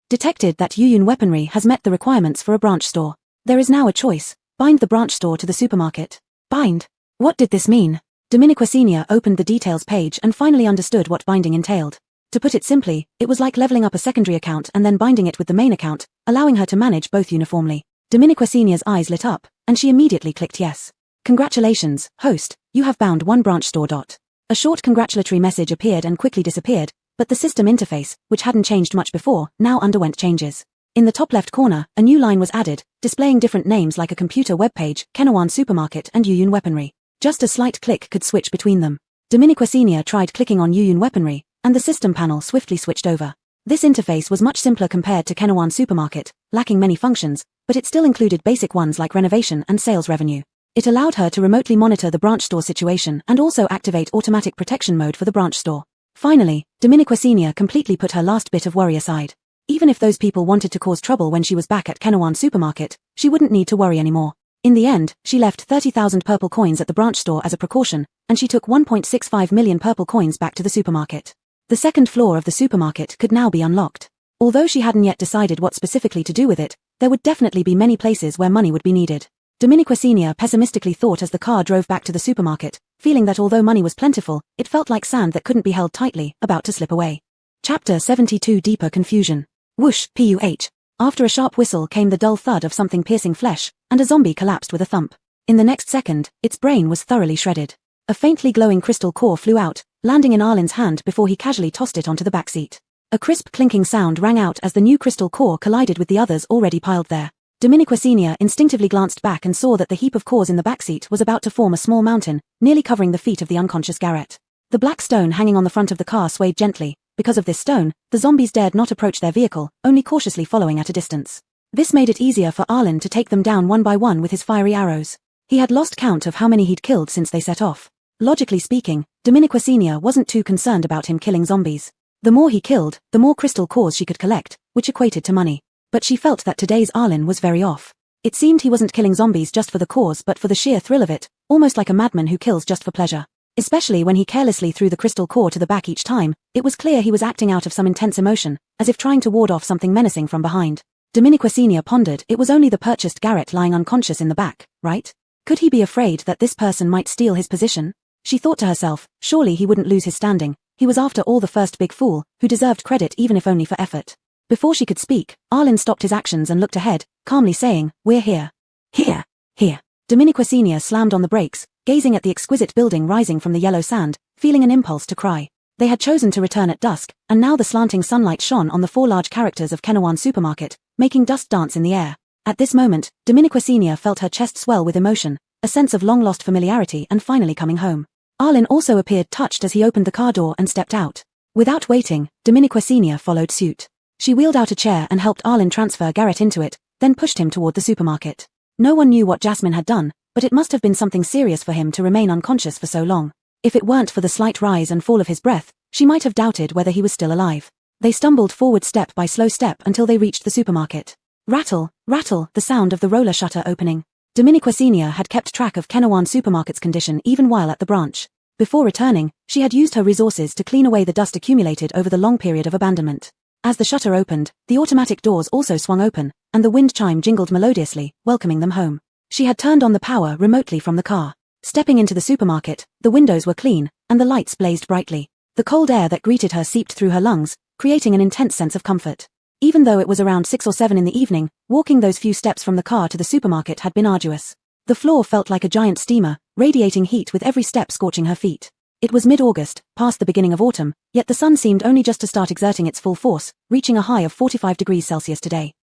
Speaker 1: Detected that Yuyun weaponry has met the requirements for a branch store. There is now a choice: bind the branch store to the supermarket. Bind? What did this mean? Dominique Senior opened the details page and finally understood what binding entailed. To put it simply, it was like leveling up a secondary account and then binding it with the main account, allowing her to manage both uniformly. Dominique Senior's eyes lit up, and she immediately clicked yes. Congratulations, host, you have bound one branch store. A short congratulatory message appeared and quickly disappeared, but the system interface, which hadn't changed much before, now underwent changes. In the top left corner, a new line was added, displaying different names like a computer webpage, Kenawan Supermarket and Yuyun Weaponry. Just a slight click could switch between them. Dominique Senior tried clicking on Yuyun Weaponry, and the system panel swiftly switched over. This interface was much simpler compared to Kenawan Supermarket, lacking many functions, but it still included basic ones like renovation and sales revenue. It allowed her to remotely monitor the branch store situation and also activate automatic protection mode for the branch store. Finally, Dominique Senior completely put her last bit of worry aside. Even if those people wanted to cause trouble when she was back at Kenawan Supermarket, she wouldn't need to worry anymore. In the end, she left 30,000 purple coins at the branch store as a precaution, and she took 1.65 million purple coins back to the supermarket. The second floor of the supermarket could now be unlocked. Although she hadn't yet decided what specifically to do with it, there would definitely be many places where money would be needed. Dominique Senior pessimistically thought as the car drove back to the supermarket, feeling that although money was plentiful, it felt like sand that couldn't be held tightly, about to slip away. Chapter 72 Deeper Confusion. Whoosh, puh. After a sharp whistle came the dull thud of something piercing flesh, and a zombie collapsed with a thump. In the next second, its brain was thoroughly shredded. A faintly glowing crystal core flew out, landing in Arlen's hand before he casually tossed it onto the backseat. A crisp clinking sound rang out as the new crystal core collided with the others already piled there. Dominique Senior instinctively glanced back and saw that the heap of cores in the backseat was about to form a small mountain, nearly covering the feet of the unconscious Garrett. The black stone hanging on the front of the car swayed gently, Because of this stone, the zombies dared not approach their vehicle, only cautiously following at a distance. This made it easier for Arlen to take them down one by one with his fiery arrows. He had lost count of how many he'd killed since they set off. Logically speaking, Dominiqua Sr. wasn't too concerned about him killing zombies. The more he killed, the more crystal cores she could collect, which equated to money. But she felt that today's Arlen was very off. It seemed he wasn't killing zombies just for the cause but for the sheer thrill of it, almost like a madman who kills just for pleasure. Especially when he carelessly threw the crystal core to the back each time, it was clear he was acting out of some intense emotion, as if trying to ward off something menacing from behind. Dominiqua Sr. pondered it was only the purchased Garrett lying unconscious in the back, right? Could he be afraid that this person might steal his position? She thought to herself, surely he wouldn't lose his standing. He was after all the first big fool, who deserved credit even if only for effort. Before she could speak, Arlen stopped his actions and looked ahead, calmly saying, "We're here." "Here. Here." Dominiqua Sr. slammed on the brakes, gazing at the exquisite building rising from the yellow sand, feeling an impulse to cry. They had chosen to return at dusk, and now the slanting sunlight shone on the 4 large characters of Kenawan Supermarket, making dust dance in the air. At this moment, Dominiqua Sr. felt her chest swell with emotion, a sense of long-lost familiarity and finally coming home. Arlen also appeared touched as he opened the car door and stepped out. Without waiting, Dominiqua Sr. followed suit. She wheeled out a chair and helped Arlen transfer Garrett into it, then pushed him toward the supermarket. No one knew what Jasmine had done, but it must have been something serious for him to remain unconscious for so long. If it weren't for the slight rise and fall of his breath, she might have doubted whether he was still alive. They stumbled forward step by slow step until they reached the supermarket. Rattle, rattle, the sound of the roller shutter opening. Dominiqua Sr. had kept track of Kenawan Supermarket's condition even while at the branch. Before returning, she had used her resources to clean away the dust accumulated over the long period of abandonment. As the shutter opened, the automatic doors also swung open, and the wind chime jingled melodiously, welcoming them home. She had turned on the power remotely from the car. Stepping into the supermarket, the windows were clean, and the lights blazed brightly. The cold air that greeted her seeped through her lungs, creating an intense sense of comfort. Even though it was around 6 or 7 in the evening, walking those few steps from the car to the supermarket had been arduous. The floor felt like a giant steamer, radiating heat with every step scorching her feet. It was mid-August, past the beginning of autumn, yet the sun seemed only just to start exerting its full force, reaching a high of 45 degrees Celsius today.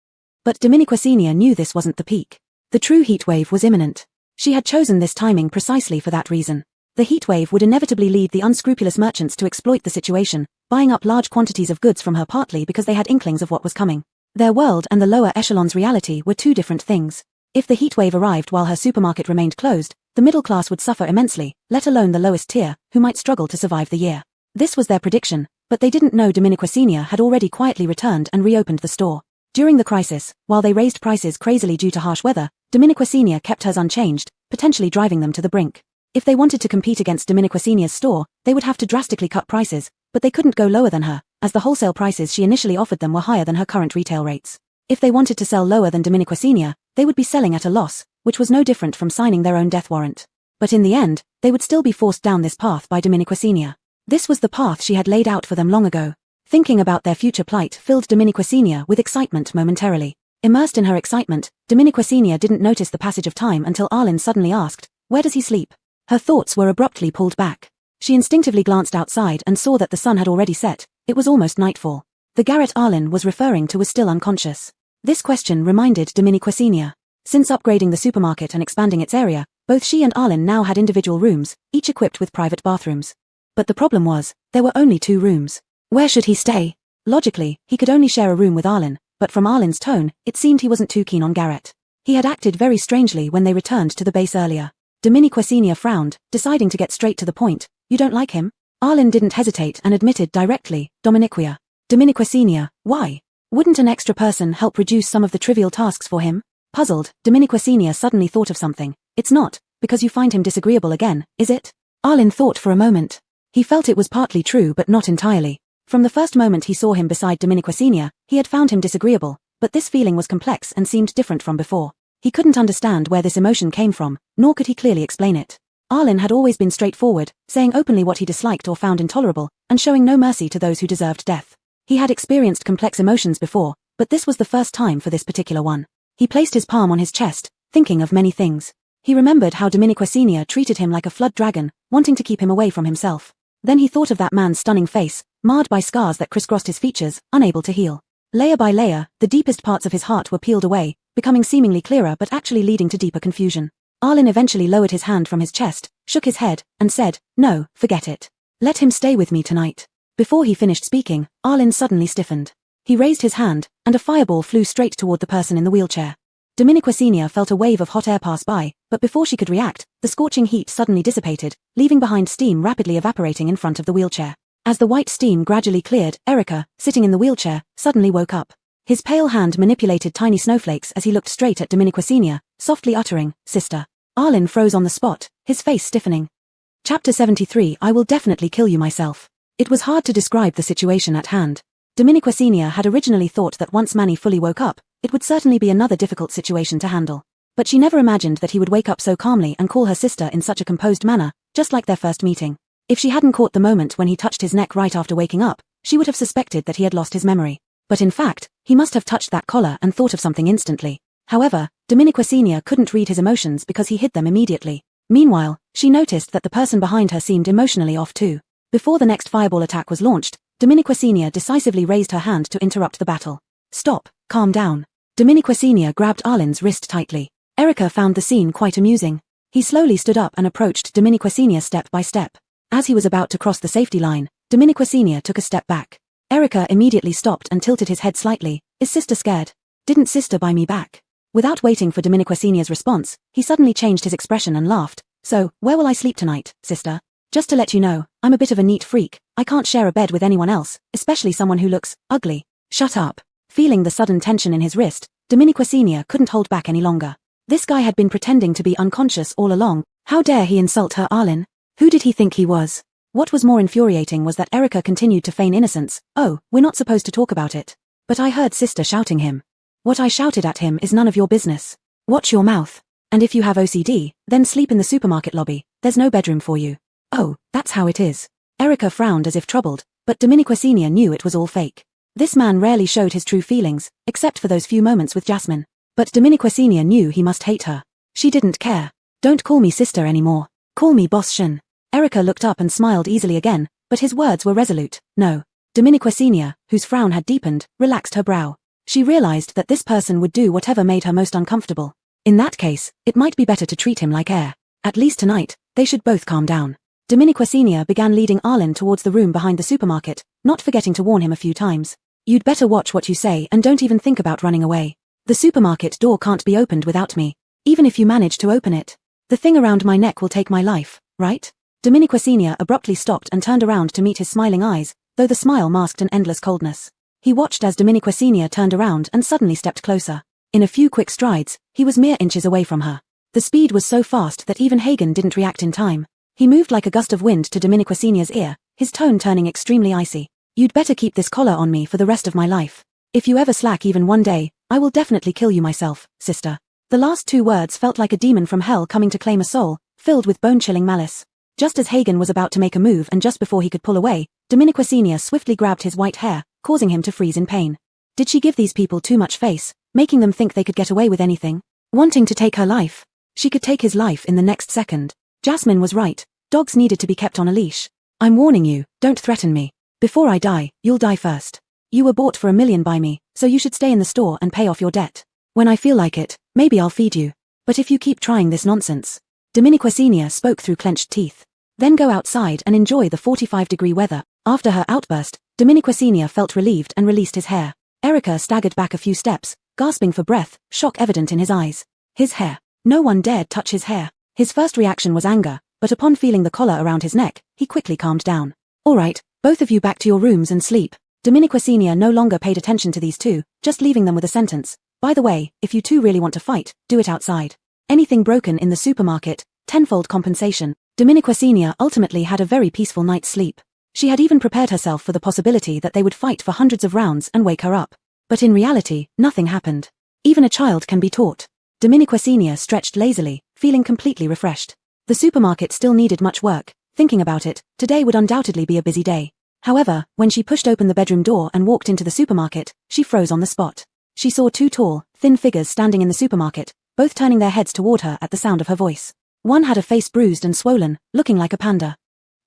Speaker 1: But Dominiqua Sr. knew this wasn't the peak. The true heat wave was imminent. She had chosen this timing precisely for that reason. The heat wave would inevitably lead the unscrupulous merchants to exploit the situation, buying up large quantities of goods from her partly because they had inklings of what was coming. Their world and the lower echelon's reality were two different things. If the heat wave arrived while her supermarket remained closed, the middle class would suffer immensely, let alone the lowest tier, who might struggle to survive the year. This was their prediction, but they didn't know Dominiqua Sr. had already quietly returned and reopened the store. During the crisis, while they raised prices crazily due to harsh weather, Dominiqua Sr. kept hers unchanged, potentially driving them to the brink. If they wanted to compete against Dominiqua Sr.'s store, they would have to drastically cut prices, but they couldn't go lower than her, as the wholesale prices she initially offered them were higher than her current retail rates. If they wanted to sell lower than Dominiqua Sr., they would be selling at a loss, which was no different from signing their own death warrant. But in the end, they would still be forced down this path by Dominiqua Sr. This was the path she had laid out for them long ago. Thinking about their future plight filled Dominiqua Sr. with excitement momentarily. Immersed in her excitement, Dominiqua Sr. didn't notice the passage of time until Arlen suddenly asked, "Where does he sleep?" Her thoughts were abruptly pulled back. She instinctively glanced outside and saw that the sun had already set. It was almost nightfall. The Garrett Arlen was referring to was still unconscious. This question reminded Dominiqua Sr. Since upgrading the supermarket and expanding its area, both she and Arlen now had individual rooms, each equipped with private bathrooms. But the problem was, there were only 2 rooms. Where should he stay? Logically, he could only share a room with Arlen, but from Arlen's tone, it seemed he wasn't too keen on Garrett. He had acted very strangely when they returned to the base earlier. Dominiqua Sr. frowned, deciding to get straight to the point. "You don't like him?" Arlen didn't hesitate and admitted directly, "Dominiqua." "Dominiqua Sr., why? Wouldn't an extra person help reduce some of the trivial tasks for him?" Puzzled, Dominiqua Sr. suddenly thought of something. "It's not, because you find him disagreeable again, is it?" Arlen thought for a moment. He felt it was partly true but not entirely. From the first moment he saw him beside Dominiqua Sr., he had found him disagreeable, but this feeling was complex and seemed different from before. He couldn't understand where this emotion came from, nor could he clearly explain it. Arlen had always been straightforward, saying openly what he disliked or found intolerable, and showing no mercy to those who deserved death. He had experienced complex emotions before, but this was the first time for this particular one. He placed his palm on his chest, thinking of many things. He remembered how Dominiqua Sr. treated him like a flood dragon, wanting to keep him away from himself. Then he thought of that man's stunning face, marred by scars that crisscrossed his features, unable to heal. Layer by layer, the deepest parts of his heart were peeled away, becoming seemingly clearer but actually leading to deeper confusion. Arlen eventually lowered his hand from his chest, shook his head, and said, "No, forget it. Let him stay with me tonight." Before he finished speaking, Arlen suddenly stiffened. He raised his hand, and a fireball flew straight toward the person in the wheelchair. Dominique Senior felt a wave of hot air pass by, but before she could react, the scorching heat suddenly dissipated, leaving behind steam rapidly evaporating in front of the wheelchair. As the white steam gradually cleared, Erica, sitting in the wheelchair, suddenly woke up. His pale hand manipulated tiny snowflakes as he looked straight at Dominique Senior, softly uttering, "Sister." Arlen froze on the spot, his face stiffening. Chapter 73. I will definitely kill you myself. It was hard to describe the situation at hand. Dominique Senior had originally thought that once Manny fully woke up, it would certainly be another difficult situation to handle. But she never imagined that he would wake up so calmly and call her sister in such a composed manner, just like their first meeting. If she hadn't caught the moment when he touched his neck right after waking up, she would have suspected that he had lost his memory. But in fact, he must have touched that collar and thought of something instantly. However, Dominique Senior couldn't read his emotions because he hid them immediately. Meanwhile, she noticed that the person behind her seemed emotionally off too. Before the next fireball attack was launched, Dominique Senior decisively raised her hand to interrupt the battle. "Stop, calm down." Dominique Senior grabbed Arlen's wrist tightly. Erica found the scene quite amusing. He slowly stood up and approached Dominique Senior step by step. As he was about to cross the safety line, Dominique Senior took a step back. Erica immediately stopped and tilted his head slightly. "Is sister scared? Didn't sister buy me back?" Without waiting for Dominique Senior's response, he suddenly changed his expression and laughed. "So, where will I sleep tonight, sister? Just to let you know, I'm a bit of a neat freak. I can't share a bed with anyone else, especially someone who looks ugly." "Shut up." Feeling the sudden tension in his wrist, Dominique Senior couldn't hold back any longer. This guy had been pretending to be unconscious all along. How dare he insult her Arlen? Who did he think he was? What was more infuriating was that Erica continued to feign innocence. "Oh, we're not supposed to talk about it. But I heard sister shouting him." "What I shouted at him is none of your business. Watch your mouth. And if you have OCD, then sleep in the supermarket lobby. There's no bedroom for you." "Oh, that's how it is." Erica frowned as if troubled, but Dominique Senior knew it was all fake. This man rarely showed his true feelings, except for those few moments with Jasmine. But Dominique Senior knew he must hate her. She didn't care. "Don't call me sister anymore. Call me Boss Shin." Erica looked up and smiled easily again, but his words were resolute. "No." Dominique Senior, whose frown had deepened, relaxed her brow. She realized that this person would do whatever made her most uncomfortable. In that case, it might be better to treat him like air. At least tonight, they should both calm down. Dominique Senior began leading Arlen towards the room behind the supermarket, not forgetting to warn him a few times. "You'd better watch what you say and don't even think about running away. The supermarket door can't be opened without me. Even if you manage to open it. The thing around my neck will take my life, right?" Dominique Senior abruptly stopped and turned around to meet his smiling eyes, though the smile masked an endless coldness. He watched as Dominique Senior turned around and suddenly stepped closer. In a few quick strides, he was mere inches away from her. The speed was so fast that even Hagen didn't react in time. He moved like a gust of wind to Dominique Senior's ear, his tone turning extremely icy. "You'd better keep this collar on me for the rest of my life. If you ever slack even one day, I will definitely kill you myself, sister." The last two words felt like a demon from hell coming to claim a soul, filled with bone-chilling malice. Just as Hagen was about to make a move and just before he could pull away, Dominique Senior swiftly grabbed his white hair, causing him to freeze in pain. Did she give these people too much face, making them think they could get away with anything? Wanting to take her life? She could take his life in the next second. Jasmine was right. Dogs needed to be kept on a leash. "I'm warning you, don't threaten me. Before I die, you'll die first. You were bought for $1 million by me, so you should stay in the store and pay off your debt. When I feel like it, maybe I'll feed you. But if you keep trying this nonsense..." Dominique Senior spoke through clenched teeth. "Then go outside and enjoy the 45-degree weather." After her outburst, Dominique Senior felt relieved and released his hair. Erica staggered back a few steps, gasping for breath, shock evident in his eyes. His hair. No one dared touch his hair. His first reaction was anger, but upon feeling the collar around his neck, he quickly calmed down. "All right, both of you back to your rooms and sleep." Dominique Senior no longer paid attention to these two, just leaving them with a sentence. "By the way, if you two really want to fight, do it outside. Anything broken in the supermarket, tenfold compensation." Dominique Senior ultimately had a very peaceful night's sleep. She had even prepared herself for the possibility that they would fight for hundreds of rounds and wake her up. But in reality, nothing happened. Even a child can be taught. Dominique Senior stretched lazily, feeling completely refreshed. The supermarket still needed much work. Thinking about it, today would undoubtedly be a busy day. However, when she pushed open the bedroom door and walked into the supermarket, she froze on the spot. She saw two tall, thin figures standing in the supermarket, both turning their heads toward her at the sound of her voice. One had a face bruised and swollen, looking like a panda.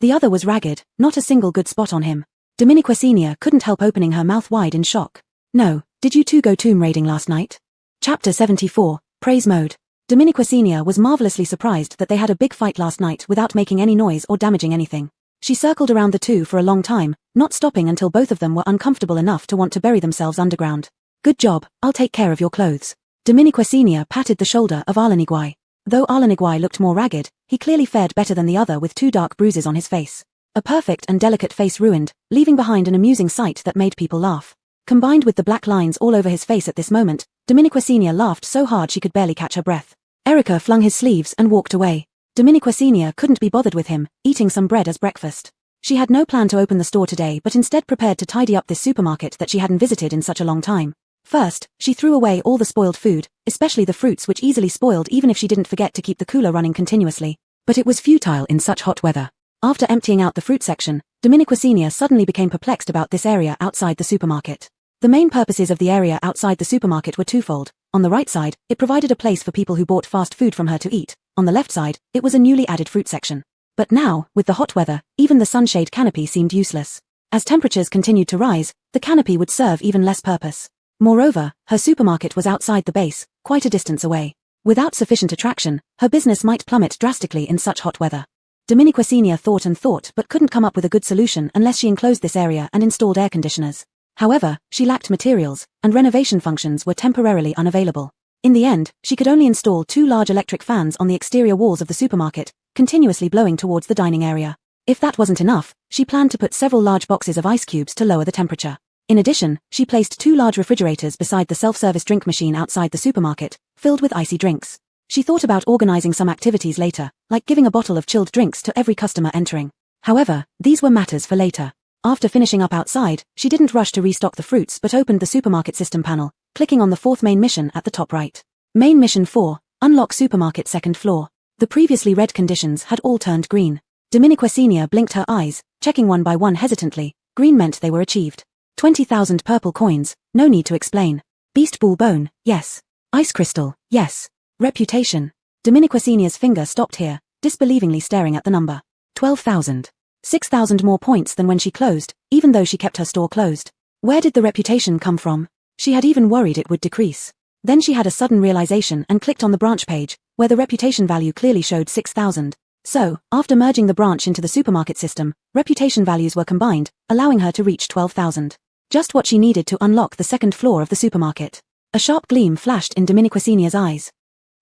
Speaker 1: The other was ragged, not a single good spot on him. Dominique Senior couldn't help opening her mouth wide in shock. "No, did you two go tomb raiding last night?" Chapter 74, Praise Mode. Dominique Senior was marvelously surprised that they had a big fight last night without making any noise or damaging anything. She circled around the two for a long time, not stopping until both of them were uncomfortable enough to want to bury themselves underground. Good job, I'll take care of your clothes. Dominique Senior patted the shoulder of Alaniguai. Though Alaniguai looked more ragged, he clearly fared better than the other with 2 dark bruises on his face. A perfect and delicate face ruined, leaving behind an amusing sight that made people laugh. Combined with the black lines all over his face at this moment, Dominique Senior laughed so hard she could barely catch her breath. Erica flung his sleeves and walked away. Dominique Senior couldn't be bothered with him, eating some bread as breakfast. She had no plan to open the store today but instead prepared to tidy up this supermarket that she hadn't visited in such a long time. First, she threw away all the spoiled food, especially the fruits which easily spoiled even if she didn't forget to keep the cooler running continuously. But it was futile in such hot weather. After emptying out the fruit section, Dominique Senior suddenly became perplexed about this area outside the supermarket. The main purposes of the area outside the supermarket were twofold. On the right side, it provided a place for people who bought fast food from her to eat. On the left side, it was a newly added fruit section. But now, with the hot weather, even the sunshade canopy seemed useless. As temperatures continued to rise, the canopy would serve even less purpose. Moreover, her supermarket was outside the base, quite a distance away. Without sufficient attraction, her business might plummet drastically in such hot weather. Dominique Senior thought and thought but couldn't come up with a good solution unless she enclosed this area and installed air conditioners. However, she lacked materials, and renovation functions were temporarily unavailable. In the end, she could only install 2 large electric fans on the exterior walls of the supermarket, continuously blowing towards the dining area. If that wasn't enough, she planned to put several large boxes of ice cubes to lower the temperature. In addition, she placed 2 large refrigerators beside the self-service drink machine outside the supermarket, filled with icy drinks. She thought about organizing some activities later, like giving a bottle of chilled drinks to every customer entering. However, these were matters for later. After finishing up outside, she didn't rush to restock the fruits but opened the supermarket system panel, clicking on the 4th main mission at the top right. Main mission 4, unlock supermarket 2nd floor. The previously red conditions had all turned green. Dominique Senior blinked her eyes, checking one by one hesitantly. Green meant they were achieved. 20,000 purple coins, no need to explain. Beast bull bone, yes. Ice crystal, yes. Reputation. Dominique Senior's finger stopped here, disbelievingly staring at the number. 12,000. 6,000 more points than when she closed, even though she kept her store closed. Where did the reputation come from? She had even worried it would decrease. Then she had a sudden realization and clicked on the branch page, where the reputation value clearly showed 6,000. So, after merging the branch into the supermarket system, reputation values were combined, allowing her to reach 12,000. Just what she needed to unlock the 2nd floor of the supermarket. A sharp gleam flashed in Dominique Senior's eyes.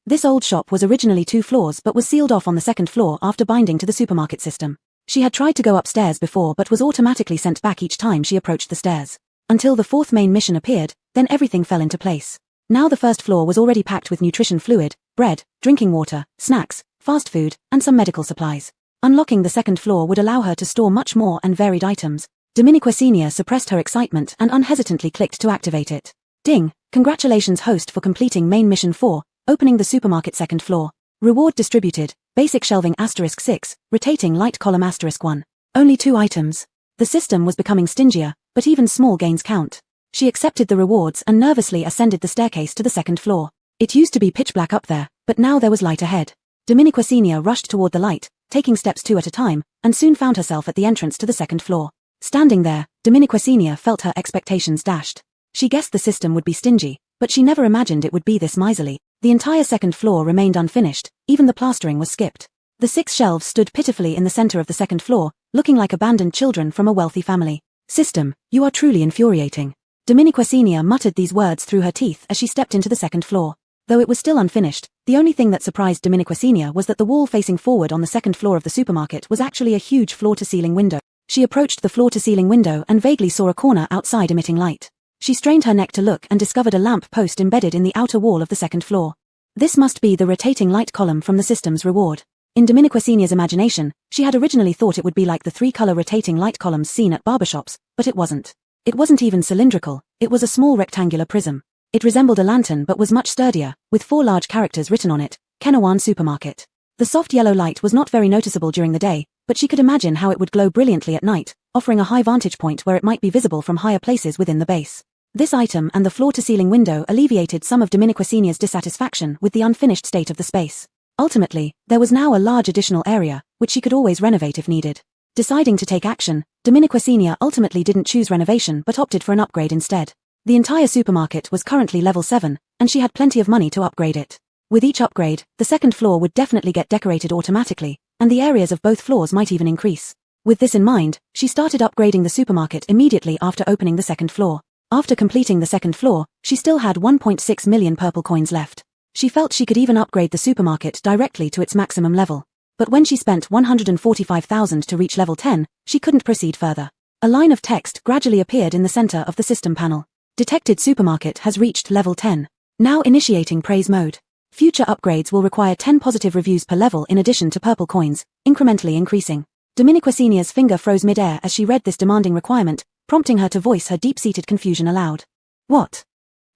Speaker 1: This old shop was originally 2 floors but was sealed off on the 2nd floor after binding to the supermarket system. She had tried to go upstairs before but was automatically sent back each time she approached the stairs. Until the 4th main mission appeared, then everything fell into place. Now the 1st floor was already packed with nutrition fluid, bread, drinking water, snacks, fast food, and some medical supplies. Unlocking the 2nd floor would allow her to store much more and varied items. Dominique Senior suppressed her excitement and unhesitantly clicked to activate it. Ding! Congratulations host for completing main mission 4, opening the supermarket 2nd floor. Reward distributed, basic shelving *6, rotating light column *1. Only 2 items. The system was becoming stingier, but even small gains count. She accepted the rewards and nervously ascended the staircase to the 2nd floor. It used to be pitch black up there, but now there was light ahead. Dominique Senior rushed toward the light, taking steps 2 at a time, and soon found herself at the entrance to the 2nd floor. Standing there, Dominique Senior felt her expectations dashed. She guessed the system would be stingy, but she never imagined it would be this miserly. The entire 2nd floor remained unfinished, even the plastering was skipped. The 6 shelves stood pitifully in the center of the 2nd floor, looking like abandoned children from a wealthy family. System, you are truly infuriating. Dominique Senior muttered these words through her teeth as she stepped into the 2nd floor. Though it was still unfinished, the only thing that surprised Dominique Senior was that the wall facing forward on the 2nd floor of the supermarket was actually a huge floor-to-ceiling window. She approached the floor-to-ceiling window and vaguely saw a corner outside emitting light. She strained her neck to look and discovered a lamp post embedded in the outer wall of the 2nd floor. This must be the rotating light column from the system's reward. In Dominique Senior's imagination, she had originally thought it would be like the 3-color rotating light columns seen at barbershops, but it wasn't. It wasn't even cylindrical, it was a small rectangular prism. It resembled a lantern but was much sturdier, with 4 large characters written on it, Kenawan Supermarket. The soft yellow light was not very noticeable during the day, but she could imagine how it would glow brilliantly at night, offering a high vantage point where it might be visible from higher places within the base. This item and the floor-to-ceiling window alleviated some of Dominique Senior's dissatisfaction with the unfinished state of the space. Ultimately, there was now a large additional area, which she could always renovate if needed. Deciding to take action, Dominique Senior ultimately didn't choose renovation but opted for an upgrade instead. The entire supermarket was currently level 7, and she had plenty of money to upgrade it. With each upgrade, the 2nd floor would definitely get decorated automatically, and the areas of both floors might even increase. With this in mind, she started upgrading the supermarket immediately after opening the second floor. After completing the second floor, she still had 1.6 million purple coins left. She felt she could even upgrade the supermarket directly to its maximum level. But when she spent 145,000 to reach level 10, she couldn't proceed further. A line of text gradually appeared in the center of the system panel. Detected supermarket has reached level 10. Now initiating praise mode. Future upgrades will require 10 positive reviews per level in addition to purple coins, incrementally increasing. Dominiquesenia's finger froze mid-air as she read this demanding requirement, prompting her to voice her deep-seated confusion aloud. What?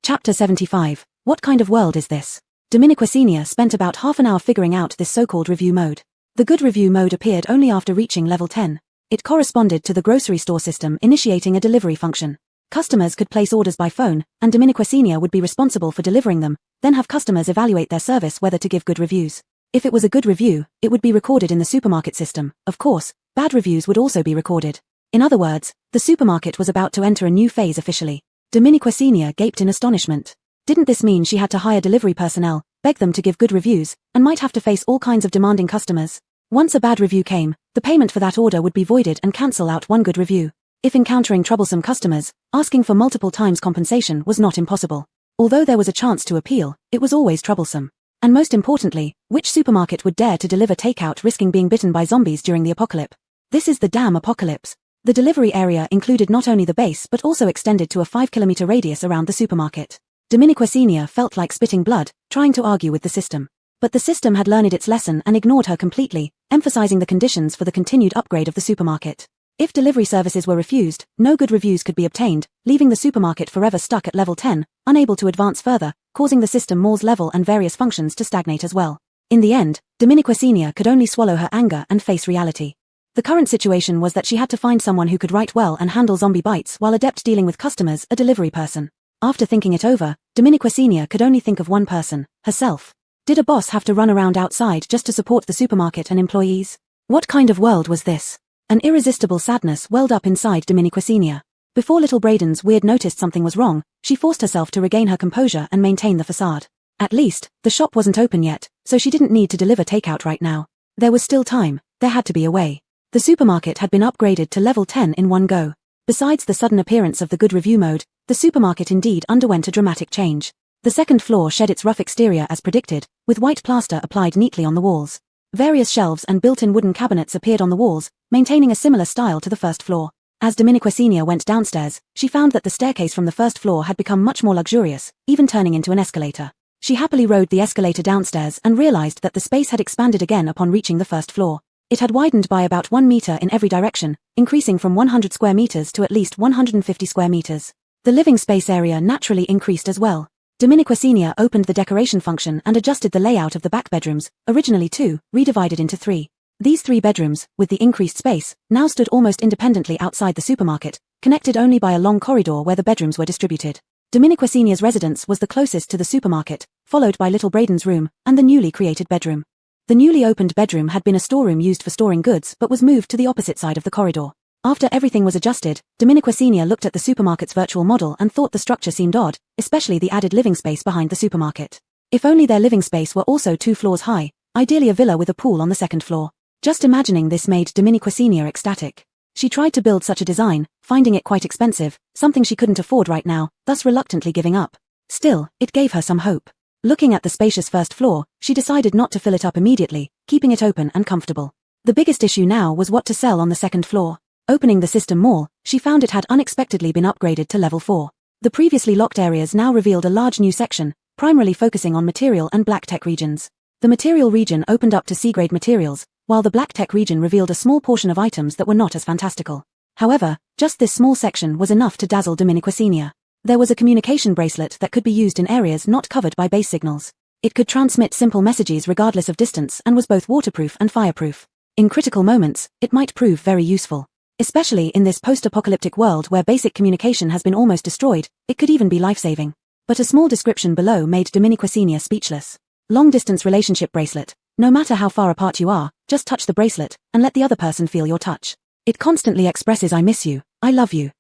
Speaker 1: Chapter 75. What kind of world is this? Dominiquesenia spent about half an hour figuring out this so-called review mode. The good review mode appeared only after reaching level 10. It corresponded to the grocery store system initiating a delivery function. Customers could place orders by phone, and Dominiquesenia would be responsible for delivering them, then have customers evaluate their service whether to give good reviews. If it was a good review, it would be recorded in the supermarket system. Of course, bad reviews would also be recorded. In other words, the supermarket was about to enter a new phase officially. Dominiquesenia gaped in astonishment. Didn't this mean she had to hire delivery personnel, beg them to give good reviews, and might have to face all kinds of demanding customers? Once a bad review came, the payment for that order would be voided and cancel out one good review. If encountering troublesome customers, asking for multiple times compensation was not impossible. Although there was a chance to appeal, it was always troublesome. And most importantly, which supermarket would dare to deliver takeout risking being bitten by zombies during the apocalypse? This is the damn apocalypse. The delivery area included not only the base but also extended to a 5-kilometer radius around the supermarket. Dominiquesenia felt like spitting blood, trying to argue with the system. But the system had learned its lesson and ignored her completely, emphasizing the conditions for the continued upgrade of the supermarket. If delivery services were refused, no good reviews could be obtained, leaving the supermarket forever stuck at level 10, unable to advance further, causing the system mall's level and various functions to stagnate as well. In the end, Dominiquesenia could only swallow her anger and face reality. The current situation was that she had to find someone who could write well and handle zombie bites while adept dealing with customers, a delivery person. After thinking it over, Dominiquesenia could only think of one person, herself. Did a boss have to run around outside just to support the supermarket and employees? What kind of world was this? An irresistible sadness welled up inside Dominiquesenia. Before little Braden's weird noticed something was wrong, she forced herself to regain her composure and maintain the facade. At least, the shop wasn't open yet, so she didn't need to deliver takeout right now. There was still time, there had to be a way. The supermarket had been upgraded to level 10 in one go. Besides the sudden appearance of the good review mode, the supermarket indeed underwent a dramatic change. The second floor shed its rough exterior as predicted, with white plaster applied neatly on the walls. Various shelves and built-in wooden cabinets appeared on the walls, maintaining a similar style to the first floor. As Dominiquesenia went downstairs, she found that the staircase from the first floor had become much more luxurious, even turning into an escalator. She happily rode the escalator downstairs and realized that the space had expanded again upon reaching the first floor. It had widened by about 1 meter in every direction, increasing from 100 square meters to at least 150 square meters. The living space area naturally increased as well. Dominiquesenia opened the decoration function and adjusted the layout of the back bedrooms, originally 2, redivided into 3. These 3 bedrooms, with the increased space, now stood almost independently outside the supermarket, connected only by a long corridor where the bedrooms were distributed. Dominiquesenia's residence was the closest to the supermarket, followed by little Braden's room, and the newly created bedroom. The newly opened bedroom had been a storeroom used for storing goods but was moved to the opposite side of the corridor. After everything was adjusted, Dominiquesenia looked at the supermarket's virtual model and thought the structure seemed odd, especially the added living space behind the supermarket. If only their living space were also 2 floors high, ideally a villa with a pool on the second floor. Just imagining this made Dominiquesenia ecstatic. She tried to build such a design, finding it quite expensive, something she couldn't afford right now, thus reluctantly giving up. Still, it gave her some hope. Looking at the spacious first floor, she decided not to fill it up immediately, keeping it open and comfortable. The biggest issue now was what to sell on the second floor. Opening the system mall, she found it had unexpectedly been upgraded to level 4. The previously locked areas now revealed a large new section, primarily focusing on material and black tech regions. The material region opened up to C-grade materials, while the black tech region revealed a small portion of items that were not as fantastical. However, just this small section was enough to dazzle Dominiquesenia. There was a communication bracelet that could be used in areas not covered by base signals. It could transmit simple messages regardless of distance and was both waterproof and fireproof. In critical moments, it might prove very useful. Especially in this post-apocalyptic world where basic communication has been almost destroyed, it could even be life-saving. But a small description below made Dominiquesenia speechless. Long-distance relationship bracelet. No matter how far apart you are, just touch the bracelet, and let the other person feel your touch. It constantly expresses I miss you, I love you.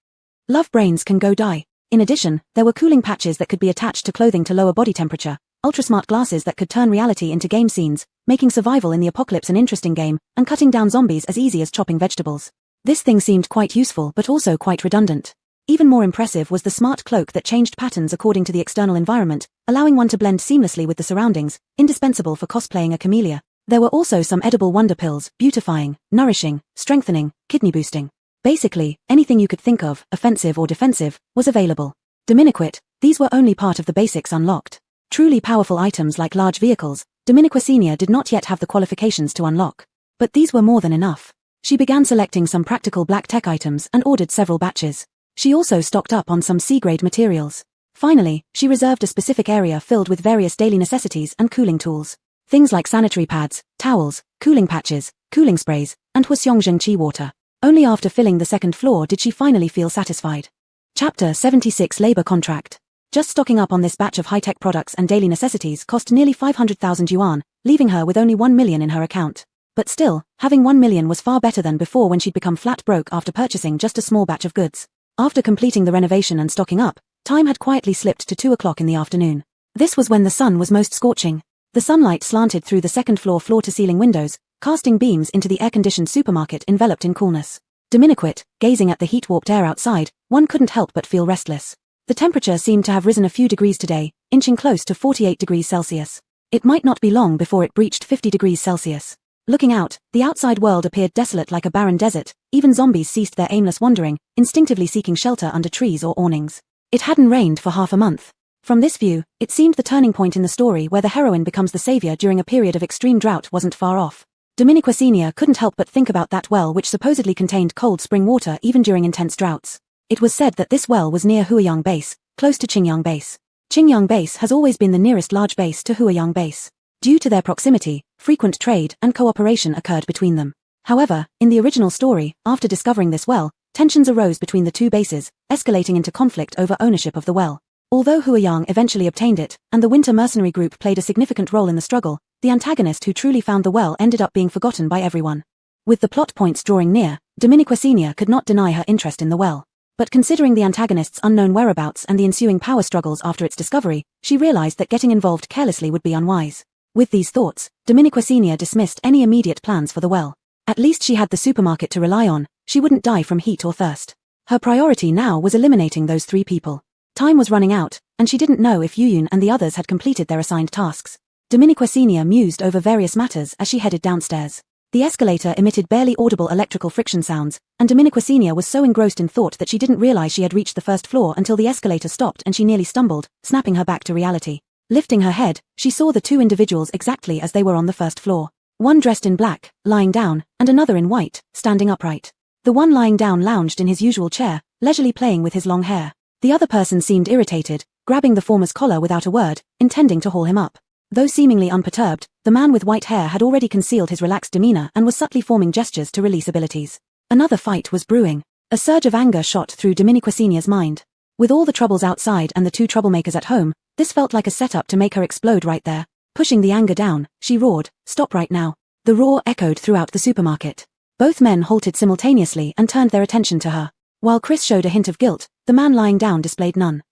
Speaker 1: Love brains can go die. In addition, there were cooling patches that could be attached to clothing to lower body temperature, ultra-smart glasses that could turn reality into game scenes, making survival in the apocalypse an interesting game, and cutting down zombies as easy as chopping vegetables. This thing seemed quite useful but also quite redundant. Even more impressive was the smart cloak that changed patterns according to the external environment, allowing one to blend seamlessly with the surroundings, indispensable for cosplaying a camellia. There were also some edible wonder pills, beautifying, nourishing, strengthening, kidney boosting. Basically, anything you could think of, offensive or defensive, was available. Dominiquit, these were only part of the basics unlocked. Truly powerful items like large vehicles, Dominiqua Senior did not yet have the qualifications to unlock. But these were more than enough. She began selecting some practical black tech items and ordered several batches. She also stocked up on some C-grade materials. Finally, she reserved a specific area filled with various daily necessities and cooling tools. Things like sanitary pads, towels, cooling patches, cooling sprays, and Hwaseong Chi water. Only after filling the second floor did she finally feel satisfied. Chapter 76 Labor Contract. Just stocking up on this batch of high-tech products and daily necessities cost nearly 500,000 yuan, leaving her with only 1 million in her account. But still, having 1 million was far better than before when she'd become flat broke after purchasing just a small batch of goods. After completing the renovation and stocking up, time had quietly slipped to 2 o'clock in the afternoon. This was when the sun was most scorching. The sunlight slanted through the second floor-to-ceiling windows, casting beams into the air-conditioned supermarket enveloped in coolness. Dominiquit, gazing at the heat-warped air outside, one couldn't help but feel restless. The temperature seemed to have risen a few degrees today, inching close to 48 degrees Celsius. It might not be long before it breached 50 degrees Celsius. Looking out, the outside world appeared desolate like a barren desert. Even zombies ceased their aimless wandering, instinctively seeking shelter under trees or awnings. It hadn't rained for half a month. From this view, it seemed the turning point in the story where the heroine becomes the savior during a period of extreme drought wasn't far off. Dominiqua Senior couldn't help but think about that well which supposedly contained cold spring water even during intense droughts. It was said that this well was near Huayang Base, close to Qingyang Base. Qingyang Base has always been the nearest large base to Huayang Base. Due to their proximity, frequent trade and cooperation occurred between them. However, in the original story, after discovering this well, tensions arose between the two bases, escalating into conflict over ownership of the well. Although Huayang eventually obtained it, and the Winter Mercenary Group played a significant role in the struggle, the antagonist who truly found the well ended up being forgotten by everyone. With the plot points drawing near, Dominiqua Senior could not deny her interest in the well. But considering the antagonist's unknown whereabouts and the ensuing power struggles after its discovery, she realized that getting involved carelessly would be unwise. With these thoughts, Dominiqua Senior dismissed any immediate plans for the well. At least she had the supermarket to rely on, she wouldn't die from heat or thirst. Her priority now was eliminating those 3 people. Time was running out, and she didn't know if Yuyun and the others had completed their assigned tasks. Dominiqua Senior mused over various matters as she headed downstairs. The escalator emitted barely audible electrical friction sounds, and Dominiqua Senior was so engrossed in thought that she didn't realize she had reached the first floor until the escalator stopped and she nearly stumbled, snapping her back to reality. Lifting her head, she saw the 2 individuals exactly as they were on the first floor. One dressed in black, lying down, and another in white, standing upright. The one lying down lounged in his usual chair, leisurely playing with his long hair. The other person seemed irritated, grabbing the former's collar without a word, intending to haul him up. Though seemingly unperturbed, the man with white hair had already concealed his relaxed demeanor and was subtly forming gestures to release abilities. Another fight was brewing. A surge of anger shot through Dominiqua Senior's mind. With all the troubles outside and the 2 troublemakers at home, this felt like a setup to make her explode right there. Pushing the anger down, she roared, "Stop right now." The roar echoed throughout the supermarket. Both men halted simultaneously and turned their attention to her. While Chris showed a hint of guilt, the man lying down displayed none.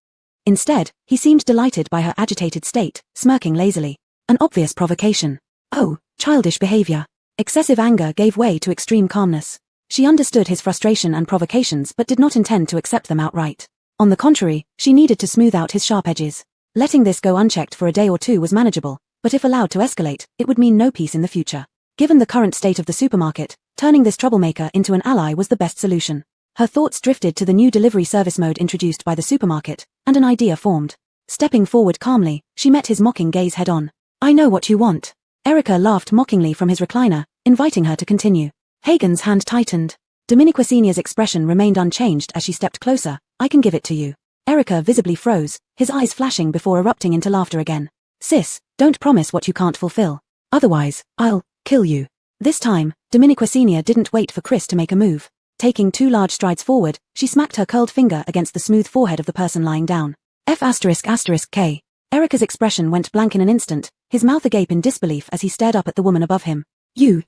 Speaker 1: Instead, he seemed delighted by her agitated state, smirking lazily. An obvious provocation. Oh, childish behavior. Excessive anger gave way to extreme calmness. She understood his frustration and provocations but did not intend to accept them outright. On the contrary, she needed to smooth out his sharp edges. Letting this go unchecked for a day or 2 was manageable, but if allowed to escalate, it would mean no peace in the future. Given the current state of the supermarket, turning this troublemaker into an ally was the best solution. Her thoughts drifted to the new delivery service mode introduced by the supermarket, and an idea formed. Stepping forward calmly, she met his mocking gaze head-on. "I know what you want." Erica laughed mockingly from his recliner, inviting her to continue. Hagen's hand tightened. Dominiqua Senior's expression remained unchanged as she stepped closer. "I can give it to you." Erica visibly froze, his eyes flashing before erupting into laughter again. "Sis, don't promise what you can't fulfill. Otherwise, I'll kill you." This time, Dominiqua Senior didn't wait for Chris to make a move. Taking 2 large strides forward, she smacked her curled finger against the smooth forehead of the person lying down. F***K. Erica's expression went blank in an instant, his mouth agape in disbelief as he stared up at the woman above him. You.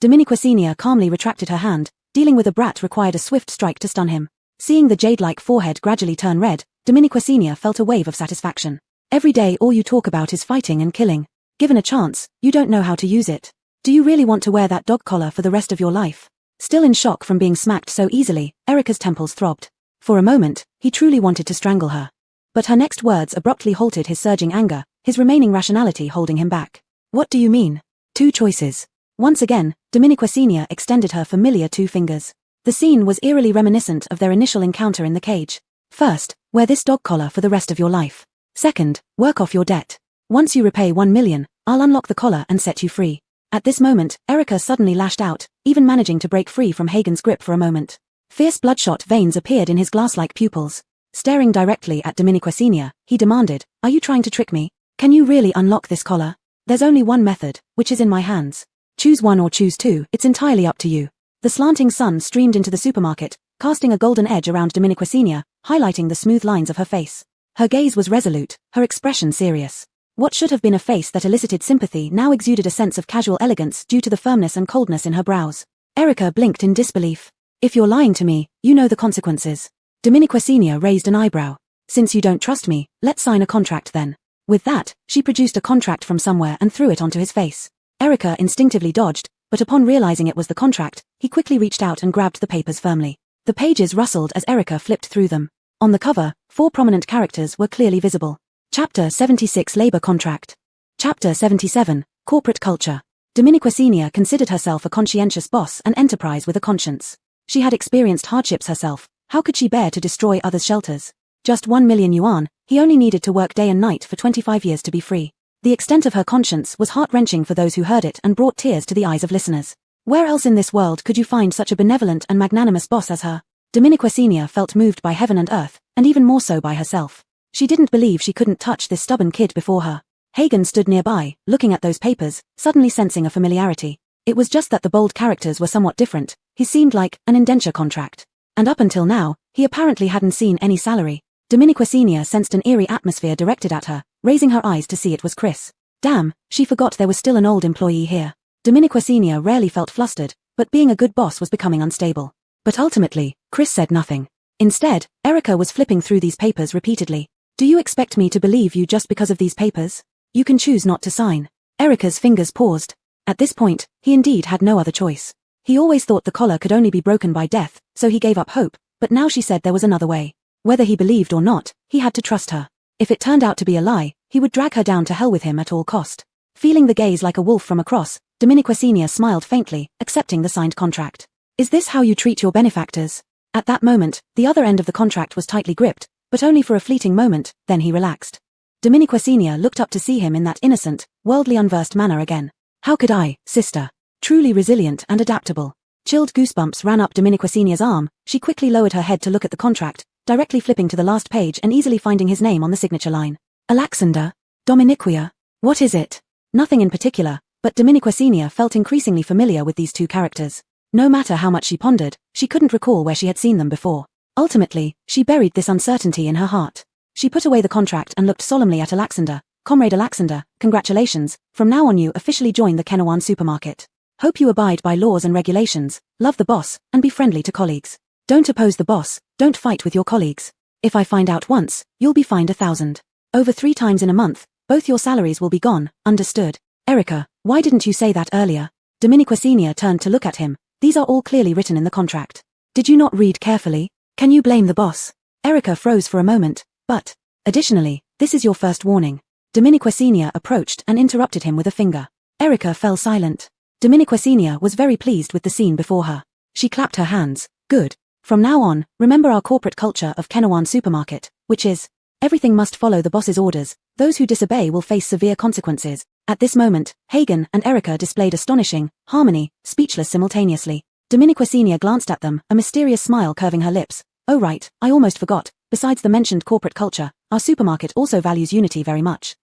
Speaker 1: Dominiqua Senior calmly retracted her hand. Dealing with a brat required a swift strike to stun him. Seeing the jade-like forehead gradually turn red, Dominiqua Senior felt a wave of satisfaction. Every day all you talk about is fighting and killing. Given a chance, you don't know how to use it. Do you really want to wear that dog collar for the rest of your life? Still in shock from being smacked so easily, Erica's temples throbbed. For a moment, he truly wanted to strangle her. But her next words abruptly halted his surging anger, his remaining rationality holding him back. What do you mean? 2 choices. Once again, Dominique Senior extended her familiar 2 fingers. The scene was eerily reminiscent of their initial encounter in the cage. First, wear this dog collar for the rest of your life. Second, work off your debt. Once you repay 1 million, I'll unlock the collar and set you free. At this moment, Erica suddenly lashed out, even managing to break free from Hagen's grip for a moment. Fierce bloodshot veins appeared in his glass-like pupils. Staring directly at Dominique Senior, he demanded, "Are you trying to trick me? Can you really unlock this collar? There's only one method, which is in my hands. Choose one or choose 2, it's entirely up to you." The slanting sun streamed into the supermarket, casting a golden edge around Dominique Senior, highlighting the smooth lines of her face. Her gaze was resolute, her expression serious. What should have been a face that elicited sympathy now exuded a sense of casual elegance due to the firmness and coldness in her brows. Erica blinked in disbelief. "If you're lying to me, you know the consequences." Dominique Senior raised an eyebrow. "Since you don't trust me, let's sign a contract then." With that, she produced a contract from somewhere and threw it onto his face. Erica instinctively dodged, but upon realizing it was the contract, he quickly reached out and grabbed the papers firmly. The pages rustled as Erica flipped through them. On the cover, 4 prominent characters were clearly visible. Chapter 76 Labor Contract. Chapter 77 Corporate Culture. Dominique Senior considered herself a conscientious boss and enterprise with a conscience. She had experienced hardships herself. How could she bear to destroy others' shelters? Just 1 million yuan, he only needed to work day and night for 25 years to be free. The extent of her conscience was heart-wrenching for those who heard it and brought tears to the eyes of listeners. Where else in this world could you find such a benevolent and magnanimous boss as her? Dominique Senior felt moved by heaven and earth, and even more so by herself. She didn't believe she couldn't touch this stubborn kid before her. Hagen stood nearby, looking at those papers, suddenly sensing a familiarity. It was just that the bold characters were somewhat different. He seemed like an indenture contract. And up until now, he apparently hadn't seen any salary. Dominique Senior sensed an eerie atmosphere directed at her, raising her eyes to see it was Chris. Damn, she forgot there was still an old employee here. Dominique Senior rarely felt flustered, but being a good boss was becoming unstable. But ultimately, Chris said nothing. Instead, Erica was flipping through these papers repeatedly. "Do you expect me to believe you just because of these papers? You can choose not to sign." Erica's fingers paused. At this point, he indeed had no other choice. He always thought the collar could only be broken by death, so he gave up hope, but now she said there was another way. Whether he believed or not, he had to trust her. If it turned out to be a lie, he would drag her down to hell with him at all cost. Feeling the gaze like a wolf from across, Dominique Senior smiled faintly, accepting the signed contract. "Is this how you treat your benefactors?" At that moment, the other end of the contract was tightly gripped, but only for a fleeting moment, then he relaxed. Dominique Senior looked up to see him in that innocent, worldly unversed manner again. "How could I, sister? Truly resilient and adaptable." Chilled goosebumps ran up Dominique Senior's arm. She quickly lowered her head to look at the contract, directly flipping to the last page and easily finding his name on the signature line. "Alexander? Dominiquia? What is it?" Nothing in particular, but Dominique Senior felt increasingly familiar with these 2 characters. No matter how much she pondered, she couldn't recall where she had seen them before. Ultimately, she buried this uncertainty in her heart. She put away the contract and looked solemnly at Alexander. "Comrade Alexander, congratulations, from now on you officially join the Kenawan supermarket. Hope you abide by laws and regulations, love the boss, and be friendly to colleagues. Don't oppose the boss, don't fight with your colleagues. If I find out once, you'll be fined 1,000. Over 3 times in a month, both your salaries will be gone, understood?" "Erica, why didn't you say that earlier?" Dominique Senior turned to look at him. "These are all clearly written in the contract. Did you not read carefully? Can you blame the boss?" Erica froze for a moment, but, additionally, this is your first warning. Dominique Senior approached and interrupted him with a finger. Erica fell silent. Dominique Senior was very pleased with the scene before her. She clapped her hands. "Good. From now on, remember our corporate culture of Kenawan Supermarket, which is, everything must follow the boss's orders. Those who disobey will face severe consequences." At this moment, Hagen and Erica displayed astonishing harmony, speechless simultaneously. Dominique Senior glanced at them, a mysterious smile curving her lips. "Oh right, I almost forgot. Besides the mentioned corporate culture, our supermarket also values unity very much.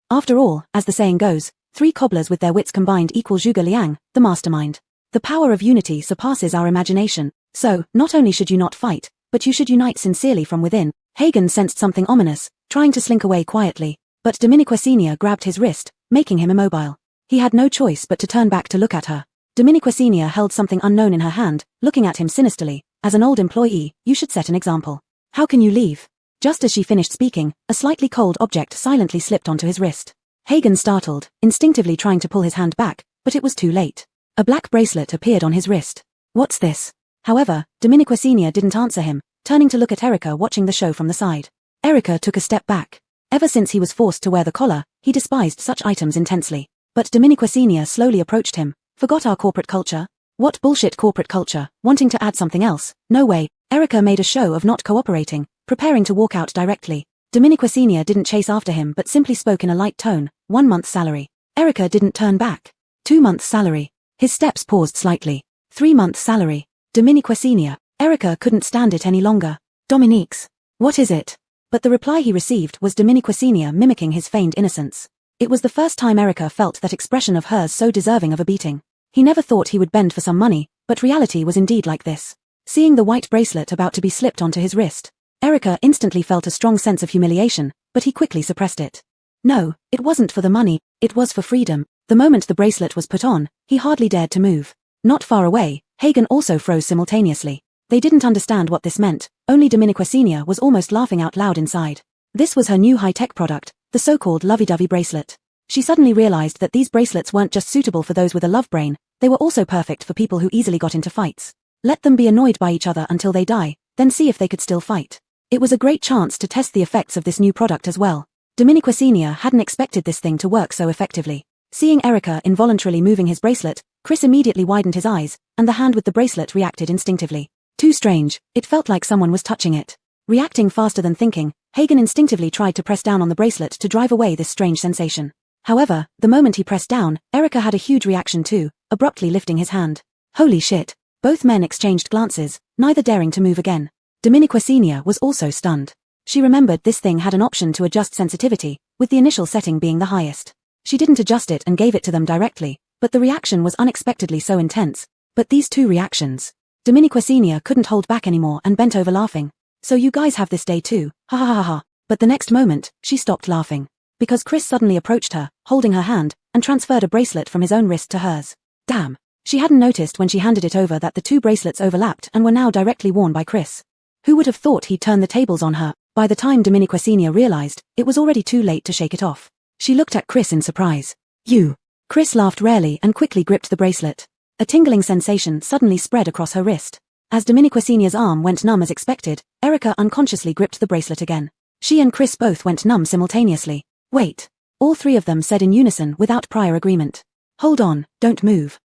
Speaker 1: After all, as the saying goes, 3 cobblers with their wits combined equal Zhuge Liang, the mastermind. The power of unity surpasses our imagination, so, not only should you not fight, but you should unite sincerely from within." Hagen sensed something ominous, trying to slink away quietly, but Dominique Senior grabbed his wrist, making him immobile. He had no choice but to turn back to look at her. Dominique Senior held something unknown in her hand, looking at him sinisterly. "As an old employee, you should set an example. How can you leave?" Just as she finished speaking, a slightly cold object silently slipped onto his wrist. Hagen startled, instinctively trying to pull his hand back, but it was too late. A black bracelet appeared on his wrist. What's this? However, Dominiquesenia didn't answer him, turning to look at Erica watching the show from the side. Erica took a step back. Ever since he was forced to wear the collar, he despised such items intensely. But Dominiquesenia slowly approached him. Forgot our corporate culture? What bullshit corporate culture, wanting to add something else? No way. Erica made a show of not cooperating, preparing to walk out directly. Dominiquesenia didn't chase after him but simply spoke in a light tone. 1 month's salary. Erica didn't turn back. 2 months' salary. His steps paused slightly. 3 months' salary. Dominiquesenia. Erica couldn't stand it any longer. Dominique's. What is it? But the reply he received was Dominiquesenia mimicking his feigned innocence. It was the first time Erica felt that expression of hers so deserving of a beating. He never thought he would bend for some money, but reality was indeed like this. Seeing the white bracelet about to be slipped onto his wrist, Erica instantly felt a strong sense of humiliation, but he quickly suppressed it. No, it wasn't for the money, it was for freedom. The moment the bracelet was put on, he hardly dared to move. Not far away, Hagen also froze simultaneously. They didn't understand what this meant, only Dominiquesenia was almost laughing out loud inside. This was her new high-tech product, the so-called lovey-dovey bracelet. She suddenly realized that these bracelets weren't just suitable for those with a love brain, they were also perfect for people who easily got into fights. Let them be annoyed by each other until they die, then see if they could still fight. It was a great chance to test the effects of this new product as well. Dominiquesenia hadn't expected this thing to work so effectively. Seeing Erica involuntarily moving his bracelet, Chris immediately widened his eyes, and the hand with the bracelet reacted instinctively. Too strange, it felt like someone was touching it. Reacting faster than thinking, Hagen instinctively tried to press down on the bracelet to drive away this strange sensation. However, the moment he pressed down, Erica had a huge reaction too, abruptly lifting his hand. Holy shit. Both men exchanged glances, neither daring to move again. Dominiquesenia was also stunned. She remembered this thing had an option to adjust sensitivity, with the initial setting being the highest. She didn't adjust it and gave it to them directly, but the reaction was unexpectedly so intense. But these two reactions. Dominiquesenia couldn't hold back anymore and bent over laughing. So you guys have this day too, ha ha ha ha. But the next moment, she stopped laughing. Because Chris suddenly approached her, holding her hand, and transferred a bracelet from his own wrist to hers. Damn. She hadn't noticed when she handed it over that the two bracelets overlapped and were now directly worn by Chris. Who would have thought he'd turn the tables on her? By the time Dominiquesenia realized, it was already too late to shake it off. She looked at Chris in surprise. You. Chris laughed rarely and quickly gripped the bracelet. A tingling sensation suddenly spread across her wrist. As Dominiquesenia's arm went numb as expected, Erica unconsciously gripped the bracelet again. She and Chris both went numb simultaneously. Wait. All three of them said in unison without prior agreement. Hold on, don't move.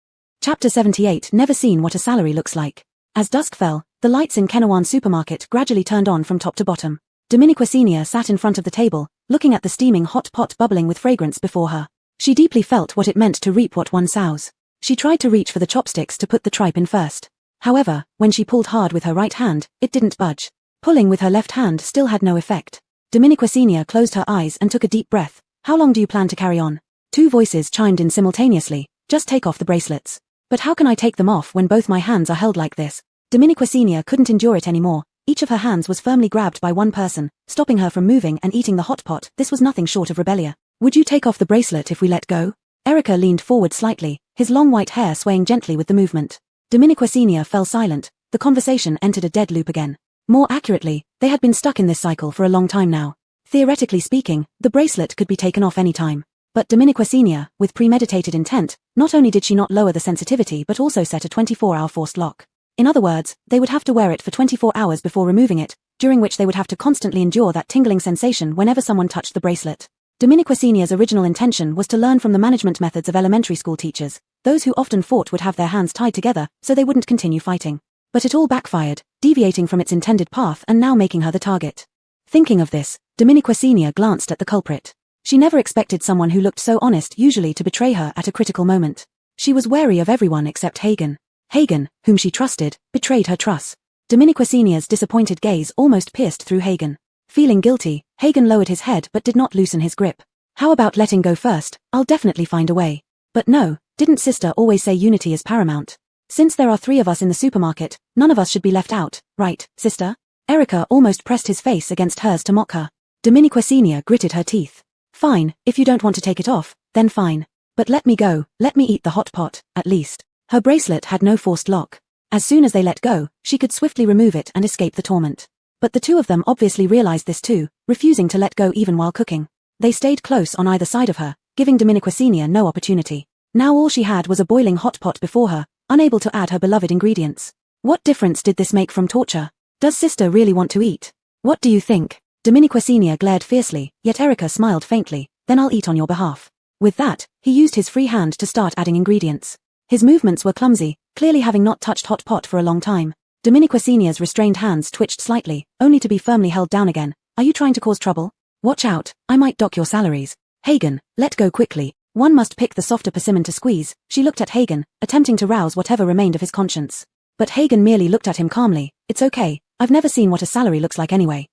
Speaker 1: Chapter 78. Never seen what a salary looks like. As dusk fell, the lights in Kenawan supermarket gradually turned on from top to bottom. Dominiquesenia sat in front of the table, looking at the steaming hot pot bubbling with fragrance before her. She deeply felt what it meant to reap what one sows. She tried to reach for the chopsticks to put the tripe in first. However, when she pulled hard with her right hand, it didn't budge. Pulling with her left hand still had no effect. Dominiquesenia closed her eyes and took a deep breath. How long do you plan to carry on? Two voices chimed in simultaneously. Just take off the bracelets. But how can I take them off when both my hands are held like this? Dominiquesenia couldn't endure it anymore. Each of her hands was firmly grabbed by one person, stopping her from moving and eating the hot pot. This was nothing short of rebellion. Would you take off the bracelet if we let go? Erica leaned forward slightly, his long white hair swaying gently with the movement. Dominiquesenia fell silent. The conversation entered a dead loop again. More accurately, they had been stuck in this cycle for a long time now. Theoretically speaking, the bracelet could be taken off any time. But Dominiquesenia, with premeditated intent, not only did she not lower the sensitivity but also set a 24-hour forced lock. In other words, they would have to wear it for 24 hours before removing it, during which they would have to constantly endure that tingling sensation whenever someone touched the bracelet. Dominiquesenia's original intention was to learn from the management methods of elementary school teachers. Those who often fought would have their hands tied together so they wouldn't continue fighting. But it all backfired, deviating from its intended path and now making her the target. Thinking of this, Dominiquesenia glanced at the culprit. She never expected someone who looked so honest usually to betray her at a critical moment. She was wary of everyone except Hagen. Hagen, whom she trusted, betrayed her trust. Dominiquesenia's disappointed gaze almost pierced through Hagen. Feeling guilty, Hagen lowered his head but did not loosen his grip. How about letting go first? I'll definitely find a way. But no, didn't sister always say unity is paramount? Since there are 3 of us in the supermarket, none of us should be left out, right, sister? Erica almost pressed his face against hers to mock her. Dominiquesenia gritted her teeth. Fine, if you don't want to take it off, then fine. But let me go, let me eat the hot pot, at least. Her bracelet had no forced lock. As soon as they let go, she could swiftly remove it and escape the torment. But the two of them obviously realized this too, refusing to let go even while cooking. They stayed close on either side of her, giving Dominiquesenia no opportunity. Now all she had was a boiling hot pot before her, unable to add her beloved ingredients. What difference did this make from torture? Does sister really want to eat? What do you think? Dominique Senior glared fiercely, yet Erica smiled faintly. Then I'll eat on your behalf. With that, he used his free hand to start adding ingredients. His movements were clumsy, clearly having not touched hot pot for a long time. Dominique Senior's restrained hands twitched slightly, only to be firmly held down again. Are you trying to cause trouble? Watch out, I might dock your salaries. Hagen, let go quickly. One must pick the softer persimmon to squeeze. She looked at Hagen, attempting to rouse whatever remained of his conscience. But Hagen merely looked at him calmly. It's okay, I've never seen what a salary looks like anyway.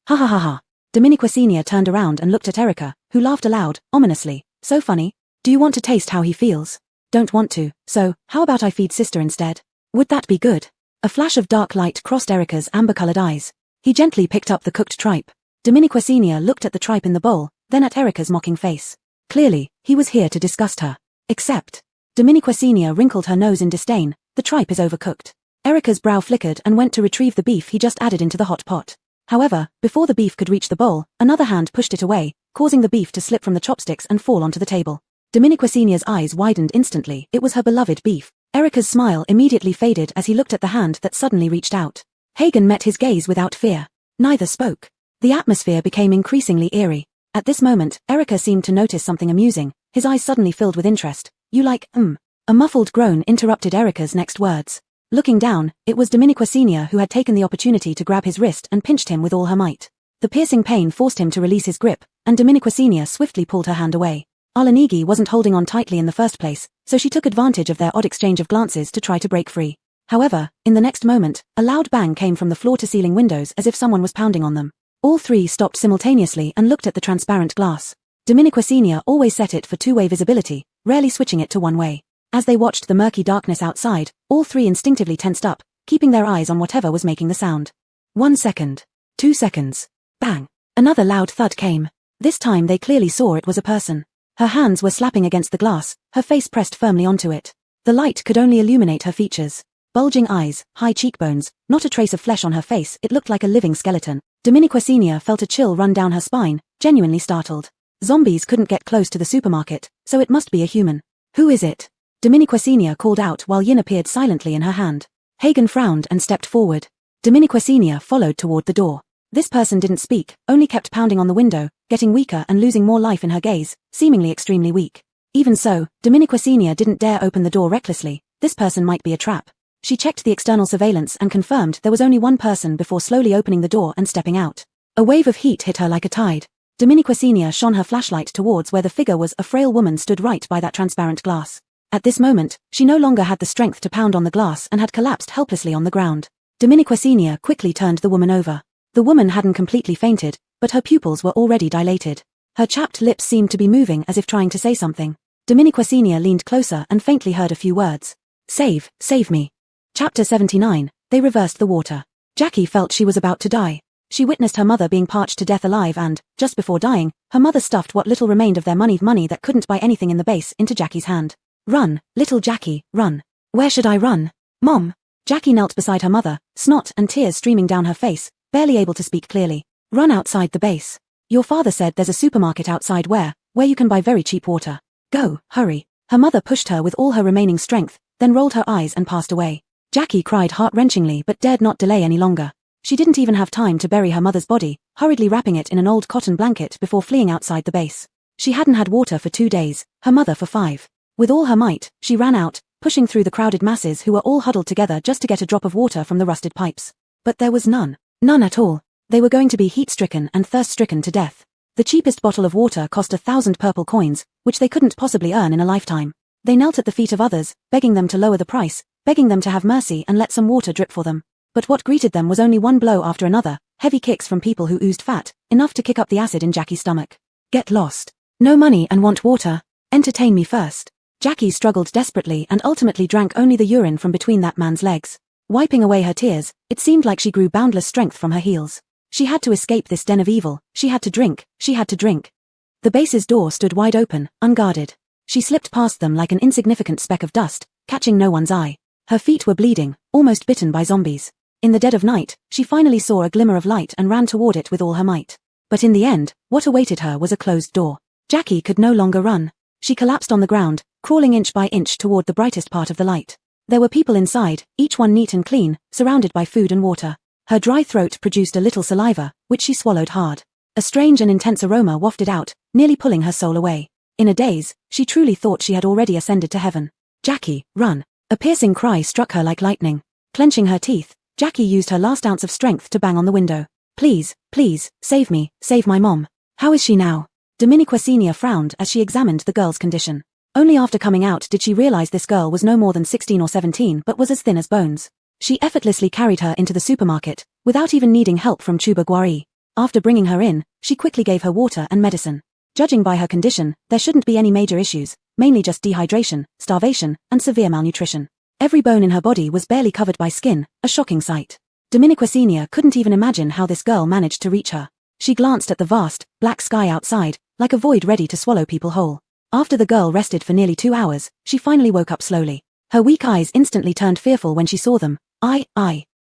Speaker 1: Ha ha ha ha. Dominique Senior turned around and looked at Erica, who laughed aloud, ominously. So funny. Do you want to taste how he feels? Don't want to, so, how about I feed sister instead? Would that be good? A flash of dark light crossed Erica's amber-colored eyes. He gently picked up the cooked tripe. Dominique Senior looked at the tripe in the bowl, then at Erica's mocking face. Clearly, he was here to disgust her. Except. Dominique Senior wrinkled her nose in disdain. The tripe is overcooked. Erica's brow flickered and went to retrieve the beef he just added into the hot pot. However, before the beef could reach the bowl, another hand pushed it away, causing the beef to slip from the chopsticks and fall onto the table. Dominique Senior's eyes widened instantly. It was her beloved beef. Erica's smile immediately faded as he looked at the hand that suddenly reached out. Hagen met his gaze without fear. Neither spoke. The atmosphere became increasingly eerie. At this moment, Erica seemed to notice something amusing. His eyes suddenly filled with interest. You like, A muffled groan interrupted Erica's next words. Looking down, it was Dominique Senior who had taken the opportunity to grab his wrist and pinched him with all her might. The piercing pain forced him to release his grip, and Dominique Senior swiftly pulled her hand away. Alanigi wasn't holding on tightly in the first place, so she took advantage of their odd exchange of glances to try to break free. However, in the next moment, a loud bang came from the floor-to-ceiling windows as if someone was pounding on them. All three stopped simultaneously and looked at the transparent glass. Dominique Senior always set it for two-way visibility, rarely switching it to one-way. As they watched the murky darkness outside, all three instinctively tensed up, keeping their eyes on whatever was making the sound. 1 second. 2 seconds. Bang. Another loud thud came. This time they clearly saw it was a person. Her hands were slapping against the glass, her face pressed firmly onto it. The light could only illuminate her features. Bulging eyes, high cheekbones, not a trace of flesh on her face, it looked like a living skeleton. Dominique Senior felt a chill run down her spine, genuinely startled. Zombies couldn't get close to the supermarket, so it must be a human. Who is it? Dominique Senior called out while Yin appeared silently in her hand. Hagen frowned and stepped forward. Dominique Senior followed toward the door. This person didn't speak, only kept pounding on the window, getting weaker and losing more life in her gaze, seemingly extremely weak. Even so, Dominique Senior didn't dare open the door recklessly. This person might be a trap. She checked the external surveillance and confirmed there was only one person before slowly opening the door and stepping out. A wave of heat hit her like a tide. Dominique Senior shone her flashlight towards where the figure was. A frail woman stood right by that transparent glass. At this moment, she no longer had the strength to pound on the glass and had collapsed helplessly on the ground. Dominique Senior quickly turned the woman over. The woman hadn't completely fainted, but her pupils were already dilated. Her chapped lips seemed to be moving as if trying to say something. Dominique Senior leaned closer and faintly heard a few words. Save me. Chapter 79, They reversed the water. Jackie felt she was about to die. She witnessed her mother being parched to death alive and, just before dying, her mother stuffed what little remained of their money that couldn't buy anything in the base into Jackie's hand. Run, little Jackie, run. Where should I run? Mom. Jackie knelt beside her mother, snot and tears streaming down her face, barely able to speak clearly. Run outside the base. Your father said there's a supermarket outside where you can buy very cheap water. Go, hurry. Her mother pushed her with all her remaining strength, then rolled her eyes and passed away. Jackie cried heart-wrenchingly but dared not delay any longer. She didn't even have time to bury her mother's body, hurriedly wrapping it in an old cotton blanket before fleeing outside the base. She hadn't had water for 2 days, her mother for 5. With all her might, she ran out, pushing through the crowded masses who were all huddled together just to get a drop of water from the rusted pipes. But there was none. None at all. They were going to be heat-stricken and thirst-stricken to death. The cheapest bottle of water cost 1,000 purple coins, which they couldn't possibly earn in a lifetime. They knelt at the feet of others, begging them to lower the price, begging them to have mercy and let some water drip for them. But what greeted them was only one blow after another, heavy kicks from people who oozed fat, enough to kick up the acid in Jackie's stomach. Get lost. No money and want water. Entertain me first. Jackie struggled desperately and ultimately drank only the urine from between that man's legs. Wiping away her tears, it seemed like she grew boundless strength from her heels. She had to escape this den of evil, she had to drink. The base's door stood wide open, unguarded. She slipped past them like an insignificant speck of dust, catching no one's eye. Her feet were bleeding, almost bitten by zombies. In the dead of night, she finally saw a glimmer of light and ran toward it with all her might. But in the end, what awaited her was a closed door. Jackie could no longer run. She collapsed on the ground, crawling inch by inch toward the brightest part of the light. There were people inside, each one neat and clean, surrounded by food and water. Her dry throat produced a little saliva, which she swallowed hard. A strange and intense aroma wafted out, nearly pulling her soul away. In a daze, she truly thought she had already ascended to heaven. "Jackie, run!" A piercing cry struck her like lightning. Clenching her teeth, Jackie used her last ounce of strength to bang on the window. "Please, please, save me, save my mom. How is she now?" Dominiqua Sr. frowned as she examined the girl's condition. Only after coming out did she realize this girl was no more than 16 or 17 but was as thin as bones. She effortlessly carried her into the supermarket, without even needing help from Chuba Guari. After bringing her in, she quickly gave her water and medicine. Judging by her condition, there shouldn't be any major issues, mainly just dehydration, starvation, and severe malnutrition. Every bone in her body was barely covered by skin, a shocking sight. Dominiqua Sr. couldn't even imagine how this girl managed to reach her. She glanced at the vast, black sky outside, like a void ready to swallow people whole. After the girl rested for nearly 2 hours, she finally woke up slowly. Her weak eyes instantly turned fearful when she saw them.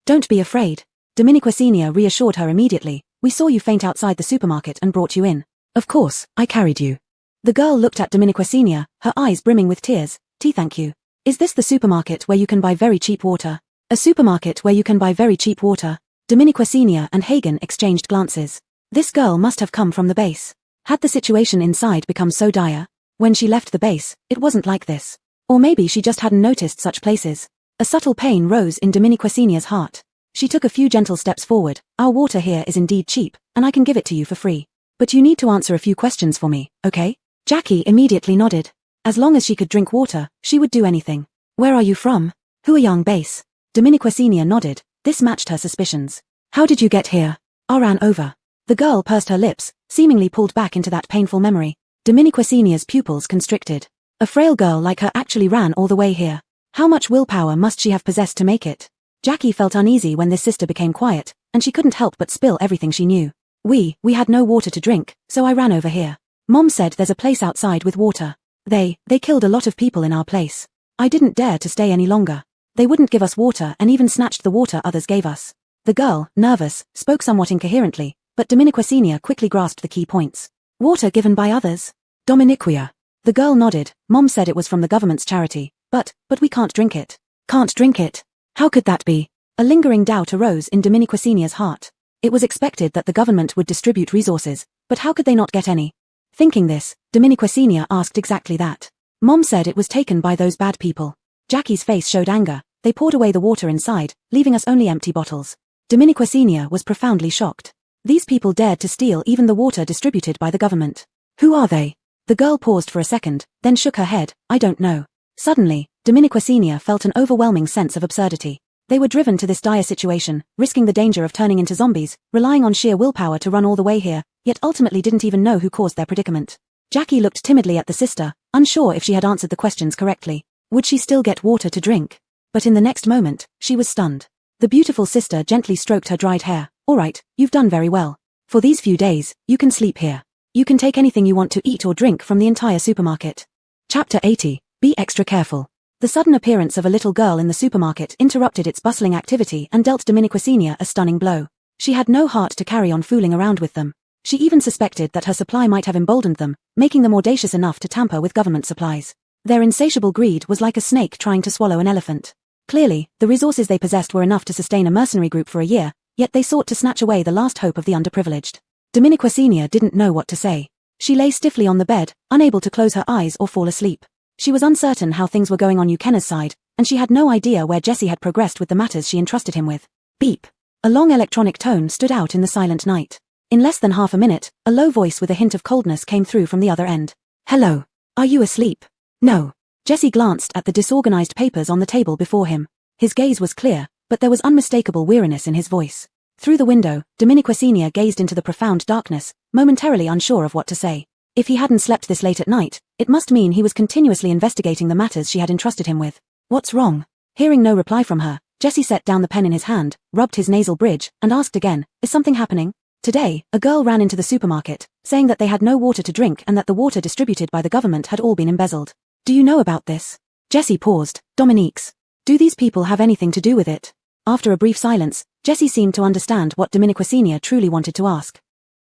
Speaker 1: Don't be afraid. Dominiqua Sr. reassured her immediately. "We saw you faint outside the supermarket and brought you in. Of course, I carried you." The girl looked at Dominiqua Sr., her eyes brimming with tears. "Thank you. Is this the supermarket where you can buy very cheap water?" "A supermarket where you can buy very cheap water." Dominiqua Sr. and Hagen exchanged glances. This girl must have come from the base. Had the situation inside become so dire? When she left the base, it wasn't like this. Or maybe she just hadn't noticed such places. A subtle pain rose in Dominiqua Sr.'s heart. She took a few gentle steps forward. "Our water here is indeed cheap, and I can give it to you for free. But you need to answer a few questions for me, okay?" Jackie immediately nodded. As long as she could drink water, she would do anything. "Where are you from?" "Huayang base." Dominiqua Sr. nodded. This matched her suspicions. "How did you get here?" "I ran over." The girl pursed her lips, seemingly pulled back into that painful memory. Dominiqua Sr.'s pupils constricted. A frail girl like her actually ran all the way here. How much willpower must she have possessed to make it? Jackie felt uneasy when this sister became quiet, and she couldn't help but spill everything she knew. We had no water to drink, so I ran over here. Mom said there's a place outside with water. They killed a lot of people in our place. I didn't dare to stay any longer. They wouldn't give us water and even snatched the water others gave us." The girl, nervous, spoke somewhat incoherently, but Dominiqua Sr. quickly grasped the key points. "Water given by others?" "Dominiqua." The girl nodded. "Mom said it was from the government's charity, but we can't drink it." "Can't drink it? How could that be?" A lingering doubt arose in Dominiqua Sr.'s heart. It was expected that the government would distribute resources, but how could they not get any? Thinking this, Dominiqua Sr. asked exactly that. "Mom said it was taken by those bad people." Jackie's face showed anger. "They poured away the water inside, leaving us only empty bottles." Dominiqua Sr. was profoundly shocked. These people dared to steal even the water distributed by the government. "Who are they?" The girl paused for a second, then shook her head. "I don't know." Suddenly, Dominiqua Sr. felt an overwhelming sense of absurdity. They were driven to this dire situation, risking the danger of turning into zombies, relying on sheer willpower to run all the way here, yet ultimately didn't even know who caused their predicament. Jackie looked timidly at the sister, unsure if she had answered the questions correctly. Would she still get water to drink? But in the next moment, she was stunned. The beautiful sister gently stroked her dried hair. "All right, you've done very well. For these few days, you can sleep here. You can take anything you want to eat or drink from the entire supermarket." Chapter 80. Be extra careful. The sudden appearance of a little girl in the supermarket interrupted its bustling activity and dealt Dominiqua Sr. a stunning blow. She had no heart to carry on fooling around with them. She even suspected that her supply might have emboldened them, making them audacious enough to tamper with government supplies. Their insatiable greed was like a snake trying to swallow an elephant. Clearly, the resources they possessed were enough to sustain a mercenary group for a year, yet they sought to snatch away the last hope of the underprivileged. Dominiqua Sr. didn't know what to say. She lay stiffly on the bed, unable to close her eyes or fall asleep. She was uncertain how things were going on Ukena's side, and she had no idea where Jesse had progressed with the matters she entrusted him with. Beep. A long electronic tone stood out in the silent night. In less than half a minute, a low voice with a hint of coldness came through from the other end. "Hello. Are you asleep?" "No." Jesse glanced at the disorganized papers on the table before him. His gaze was clear, but there was unmistakable weariness in his voice. Through the window, Dominiqua Sr. gazed into the profound darkness, momentarily unsure of what to say. If he hadn't slept this late at night, it must mean he was continuously investigating the matters she had entrusted him with. "What's wrong?" Hearing no reply from her, Jesse set down the pen in his hand, rubbed his nasal bridge, and asked again, "Is something happening?" Today, a girl ran into the supermarket, saying that they had no water to drink and that the water distributed by the government had all been embezzled. "Do you know about this?" Jesse paused. "Dominique's. Do these people have anything to do with it?" After a brief silence, Jesse seemed to understand what Dominiqua Sr. truly wanted to ask.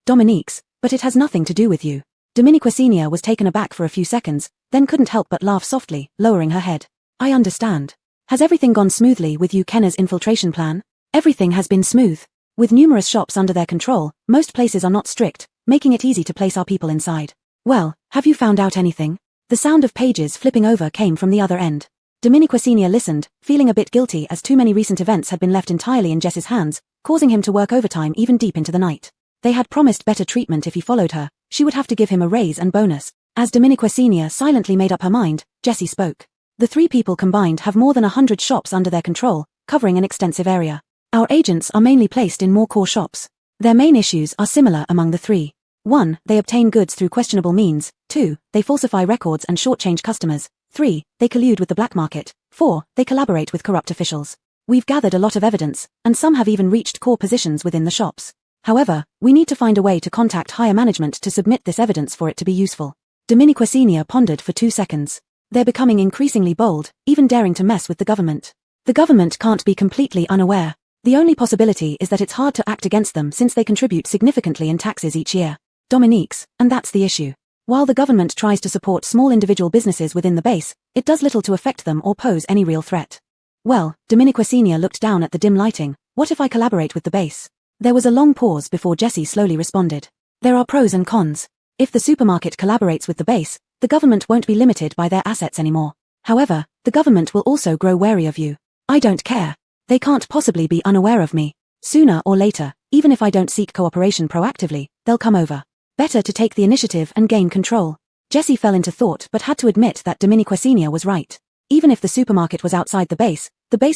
Speaker 1: "Dominique's, but it has nothing to do with you." Dominiqua Sr. was taken aback for a few seconds, then couldn't help but laugh softly, lowering her head. "I understand. Has everything gone smoothly with you Kenna's infiltration plan? Everything has been smooth. With numerous shops under their control, most places are not strict, making it easy to place our people inside. Well, have you found out anything? The sound of pages flipping over came from the other end. Dominique Senior listened, feeling a bit guilty as too many recent events had been left entirely in Jess's hands, causing him to work overtime even deep into the night. They had promised better treatment if he followed her. She would have to give him a raise and bonus. As Dominique Senior silently made up her mind, Jessie spoke. The three people combined have more than 100 shops under their control, covering an extensive area. Our agents are mainly placed in more core shops. Their main issues are similar among the three. 1. They obtain goods through questionable means. 2. They falsify records and shortchange customers. 3. They collude with the black market. 4. They collaborate with corrupt officials. We've gathered a lot of evidence, and some have even reached core positions within the shops. However, we need to find a way to contact higher management to submit this evidence for it to be useful. Dominique Senior pondered for 2 seconds. They're becoming increasingly bold, even daring to mess with the government. The government can't be completely unaware. The only possibility is that it's hard to act against them since they contribute significantly in taxes each year. Dominique's, and that's the issue. While the government tries to support small individual businesses within the base, it does little to affect them or pose any real threat. Well, Dominique Senior looked down at the dim lighting. What if I collaborate with the base? There was a long pause before Jessie slowly responded. There are pros and cons. If the supermarket collaborates with the base, the government won't be limited by their assets anymore. However, the government will also grow wary of you. I don't care. They can't possibly be unaware of me. Sooner or later, even if I don't seek cooperation proactively, they'll come over. Better to take the initiative and gain control. Jessie fell into thought but had to admit that Dominique Senior was right. Even if the supermarket was outside the base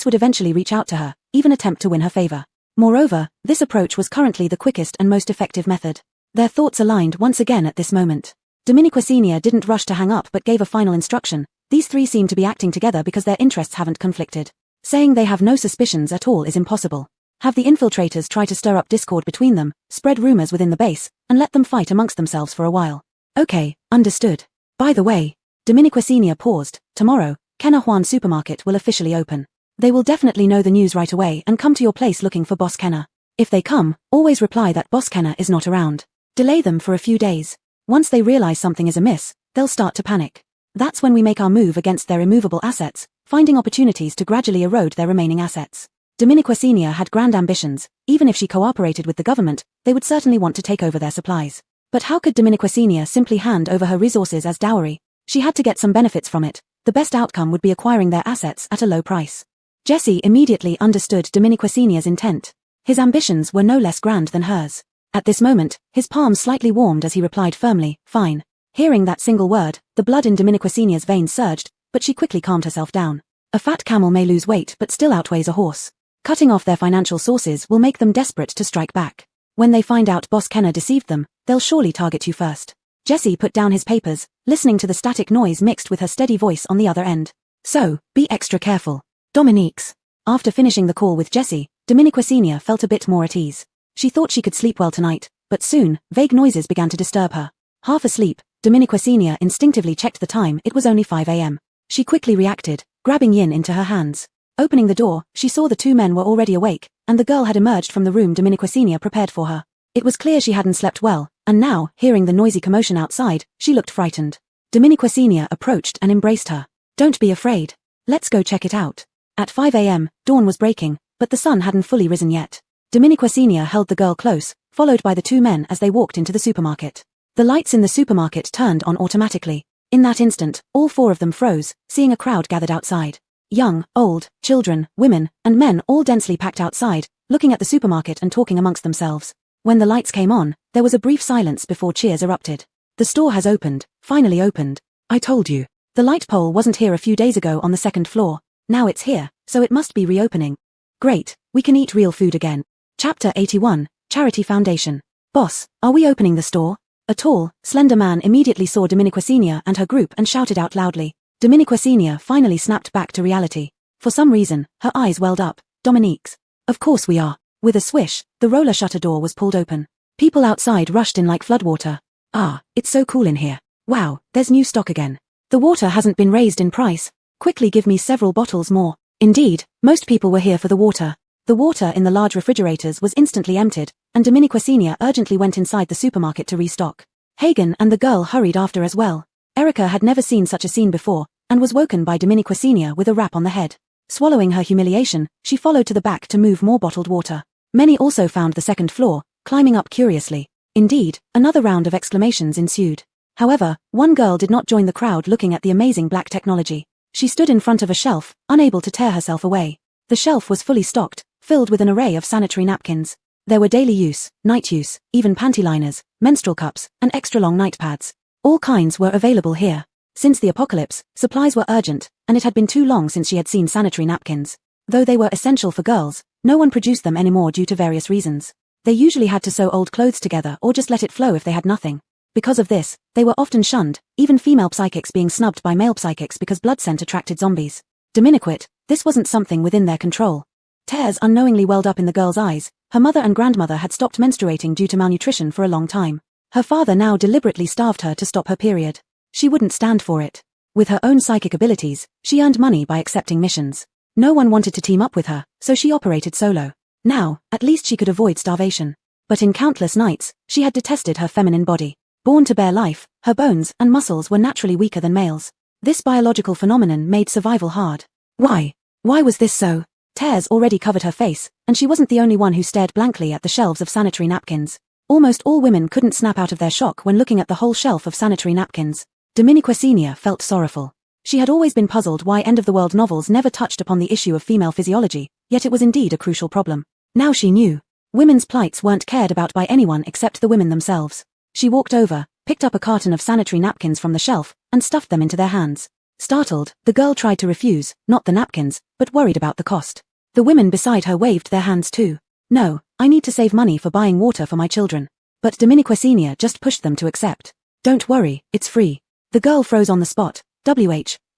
Speaker 1: would eventually reach out to her, even attempt to win her favor. Moreover, this approach was currently the quickest and most effective method. Their thoughts aligned once again at this moment. Dominique Senior didn't rush to hang up but gave a final instruction. These three seem to be acting together because their interests haven't conflicted. Saying they have no suspicions at all is impossible. Have the infiltrators try to stir up discord between them, spread rumors within the base, and let them fight amongst themselves for a while. Okay, understood. By the way, Dominique Senior paused. Tomorrow, Kenna Juan Supermarket will officially open. They will definitely know the news right away and come to your place looking for Boss Kenna. If they come, always reply that Boss Kenna is not around. Delay them for a few days. Once they realize something is amiss, they'll start to panic. That's when we make our move against their immovable assets, finding opportunities to gradually erode their remaining assets. Dominique Senior had grand ambitions. Even if she cooperated with the government, they would certainly want to take over their supplies. But how could Dominique Senior simply hand over her resources as dowry? She had to get some benefits from it. The best outcome would be acquiring their assets at a low price. Jessie immediately understood Dominique Senior's intent. His ambitions were no less grand than hers. At this moment, his palms slightly warmed as he replied firmly, fine. Hearing that single word, the blood in Dominique Senior's veins surged, but she quickly calmed herself down. A fat camel may lose weight but still outweighs a horse. Cutting off their financial sources will make them desperate to strike back. When they find out Boss Kenna deceived them, they'll surely target you first. Jessie put down his papers, listening to the static noise mixed with her steady voice on the other end. So, be extra careful. Dominique's. After finishing the call with Jessie, Dominique Senior felt a bit more at ease. She thought she could sleep well tonight, but soon, vague noises began to disturb her. Half asleep, Dominique Senior instinctively checked the time. It was only 5 a.m. She quickly reacted, grabbing Yin into her hands. Opening the door, she saw the two men were already awake, and the girl had emerged from the room Dominique Senior prepared for her. It was clear she hadn't slept well, and now, hearing the noisy commotion outside, she looked frightened. Dominique Senior approached and embraced her. Don't be afraid. Let's go check it out. At 5 a.m., dawn was breaking, but the sun hadn't fully risen yet. Dominique Senior held the girl close, followed by the two men as they walked into the supermarket. The lights in the supermarket turned on automatically. In that instant, all four of them froze, seeing a crowd gathered outside. Young, old, children, women, and men all densely packed outside, looking at the supermarket and talking amongst themselves. When the lights came on, there was a brief silence before cheers erupted. The store has opened, finally opened. I told you. The light pole wasn't here a few days ago on the second floor. Now it's here, so it must be reopening. Great, we can eat real food again. Chapter 81, Charity Foundation. Boss, are we opening the store? A tall, slender man immediately saw Dominique Senior and her group and shouted out loudly. Dominique Senior finally snapped back to reality. For some reason, her eyes welled up. Dominique's. Of course we are. With a swish, the roller shutter door was pulled open. People outside rushed in like floodwater. Ah, it's so cool in here. Wow, there's new stock again. The water hasn't been raised in price. Quickly give me several bottles more. Indeed, most people were here for the water. The water in the large refrigerators was instantly emptied, and Dominique Senior urgently went inside the supermarket to restock. Hagen and the girl hurried after as well. Erica had never seen such a scene before, and was woken by Dominique Senior with a rap on the head. Swallowing her humiliation, she followed to the back to move more bottled water. Many also found the second floor, climbing up curiously. Indeed, another round of exclamations ensued. However, one girl did not join the crowd looking at the amazing black technology. She stood in front of a shelf, unable to tear herself away. The shelf was fully stocked, filled with an array of sanitary napkins. There were daily use, night use, even panty liners, menstrual cups, and extra-long night pads. All kinds were available here. Since the apocalypse, supplies were urgent, and it had been too long since she had seen sanitary napkins. Though they were essential for girls, no one produced them anymore due to various reasons. They usually had to sew old clothes together or just let it flow if they had nothing. Because of this, they were often shunned, even female psychics being snubbed by male psychics because blood scent attracted zombies. Diminiquit, this wasn't something within their control. Tears unknowingly welled up in the girl's eyes. Her mother and grandmother had stopped menstruating due to malnutrition for a long time. Her father now deliberately starved her to stop her period. She wouldn't stand for it. With her own psychic abilities, she earned money by accepting missions. No one wanted to team up with her, so she operated solo. Now, at least she could avoid starvation. But in countless nights, she had detested her feminine body. Born to bear life, her bones and muscles were naturally weaker than males. This biological phenomenon made survival hard. Why? Why was this so? Tears already covered her face, and she wasn't the only one who stared blankly at the shelves of sanitary napkins. Almost all women couldn't snap out of their shock when looking at the whole shelf of sanitary napkins. Diminiqua Senior felt sorrowful. She had always been puzzled why end-of-the-world novels never touched upon the issue of female physiology, yet it was indeed a crucial problem. Now she knew. Women's plights weren't cared about by anyone except the women themselves. She walked over, picked up a carton of sanitary napkins from the shelf, and stuffed them into their hands. Startled, the girl tried to refuse, not the napkins, but worried about the cost. The women beside her waved their hands too. No, I need to save money for buying water for my children. But Diminiqua Senior just pushed them to accept. Don't worry, it's free. The girl froze on the spot.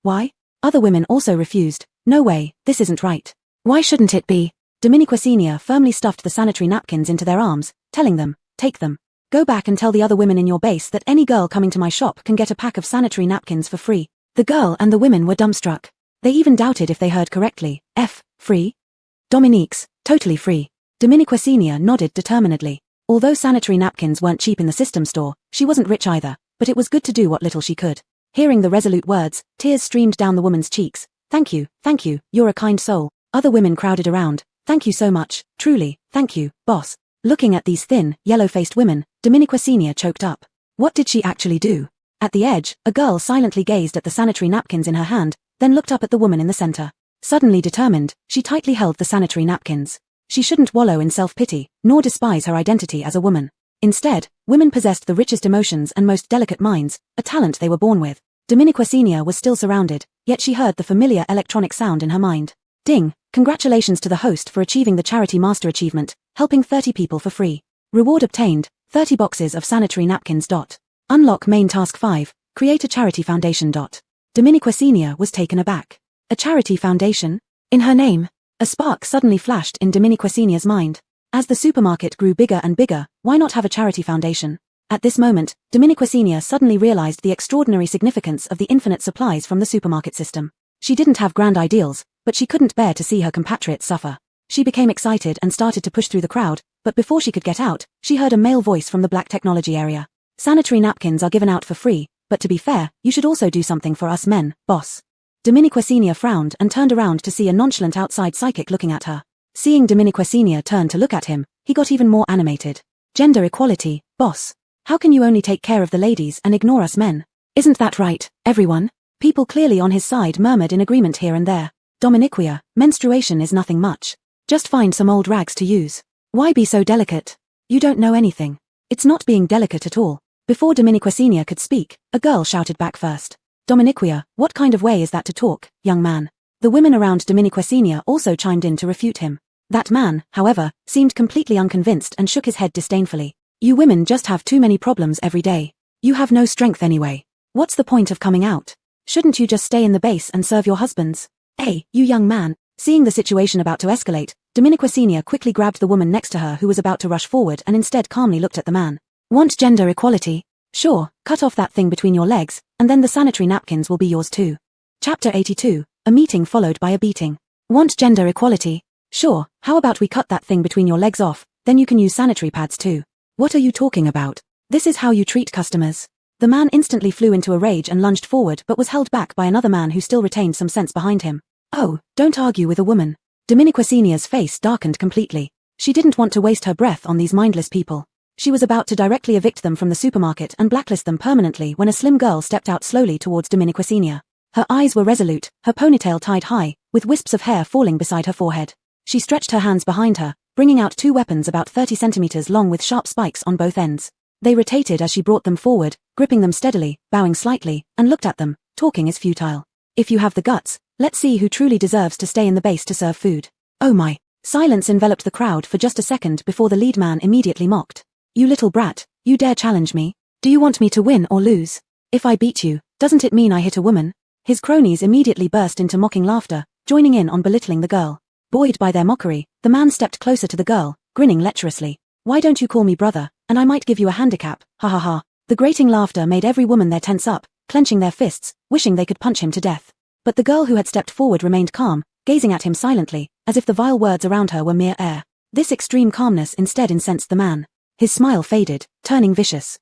Speaker 1: Why? Other women also refused. No way, this isn't right. Why shouldn't it be? Diminiqua Senior firmly stuffed the sanitary napkins into their arms, telling them, take them. Go back and tell the other women in your base that any girl coming to my shop can get a pack of sanitary napkins for free. The girl and the women were dumbstruck. They even doubted if they heard correctly. Free? Dominique's, totally free. Diminiqua Senior nodded determinedly. Although sanitary napkins weren't cheap in the system store, she wasn't rich either, but it was good to do what little she could. Hearing the resolute words, tears streamed down the woman's cheeks. Thank you, you're a kind soul. Other women crowded around. Thank you so much, truly, thank you, boss. Looking at these thin, yellow-faced women, Diminiqua Senior choked up. What did she actually do? At the edge, a girl silently gazed at the sanitary napkins in her hand, then looked up at the woman in the center. Suddenly determined, she tightly held the sanitary napkins. She shouldn't wallow in self-pity, nor despise her identity as a woman. Instead, women possessed the richest emotions and most delicate minds, a talent they were born with. Diminiqua Senior was still surrounded, yet she heard the familiar electronic sound in her mind. Ding! Congratulations to the host for achieving the Charity Master Achievement, helping 30 people for free. Reward obtained, 30 boxes of sanitary napkins. Unlock main task 5, create a charity foundation. Diminiqua Senior was taken aback. A charity foundation? In her name? A spark suddenly flashed in Diminiqua Senior's mind. As the supermarket grew bigger and bigger, why not have a charity foundation? At this moment, Diminiqua Senior suddenly realized the extraordinary significance of the infinite supplies from the supermarket system. She didn't have grand ideals, but she couldn't bear to see her compatriots suffer. She became excited and started to push through the crowd, but before she could get out, she heard a male voice from the black technology area. Sanitary napkins are given out for free, but to be fair, you should also do something for us men, boss. Diminiqua Senior frowned and turned around to see a nonchalant outside psychic looking at her. Seeing Diminiqua Senior turn to look at him, he got even more animated. Gender equality, boss. How can you only take care of the ladies and ignore us men? Isn't that right, everyone? People clearly on his side murmured in agreement here and there. Dominiquia, menstruation is nothing much. Just find some old rags to use. Why be so delicate? You don't know anything. It's not being delicate at all. Before Diminiqua Senior could speak, a girl shouted back first. Dominiquia, what kind of way is that to talk, young man? The women around Diminiqua Senior also chimed in to refute him. That man, however, seemed completely unconvinced and shook his head disdainfully. You women just have too many problems every day. You have no strength anyway. What's the point of coming out? Shouldn't you just stay in the base and serve your husbands? Hey, you young man. Seeing the situation about to escalate, Diminiqua Senior quickly grabbed the woman next to her who was about to rush forward and instead calmly looked at the man. Want gender equality? Sure, cut off that thing between your legs, and then the sanitary napkins will be yours too. Chapter 82, a meeting followed by a beating. Want gender equality? Sure, how about we cut that thing between your legs off, then you can use sanitary pads too. What are you talking about? This is how you treat customers. The man instantly flew into a rage and lunged forward but was held back by another man who still retained some sense behind him. Oh, don't argue with a woman. Dominiquacena's face darkened completely. She didn't want to waste her breath on these mindless people. She was about to directly evict them from the supermarket and blacklist them permanently when a slim girl stepped out slowly towards Dominiquacena. Her eyes were resolute, her ponytail tied high, with wisps of hair falling beside her forehead. She stretched her hands behind her, bringing out two weapons about 30 centimeters long with sharp spikes on both ends. They rotated as she brought them forward, gripping them steadily, bowing slightly, and looked at them. Talking is futile. If you have the guts, let's see who truly deserves to stay in the base to serve food. Oh my. Silence enveloped the crowd for just a second before the lead man immediately mocked. You little brat, you dare challenge me? Do you want me to win or lose? If I beat you, doesn't it mean I hit a woman? His cronies immediately burst into mocking laughter, joining in on belittling the girl. Buoyed by their mockery, the man stepped closer to the girl, grinning lecherously. Why don't you call me brother, and I might give you a handicap, ha ha ha. The grating laughter made every woman there tense up, clenching their fists, wishing they could punch him to death. But the girl who had stepped forward remained calm, gazing at him silently, as if the vile words around her were mere air. This extreme calmness instead incensed the man. His smile faded, turning vicious.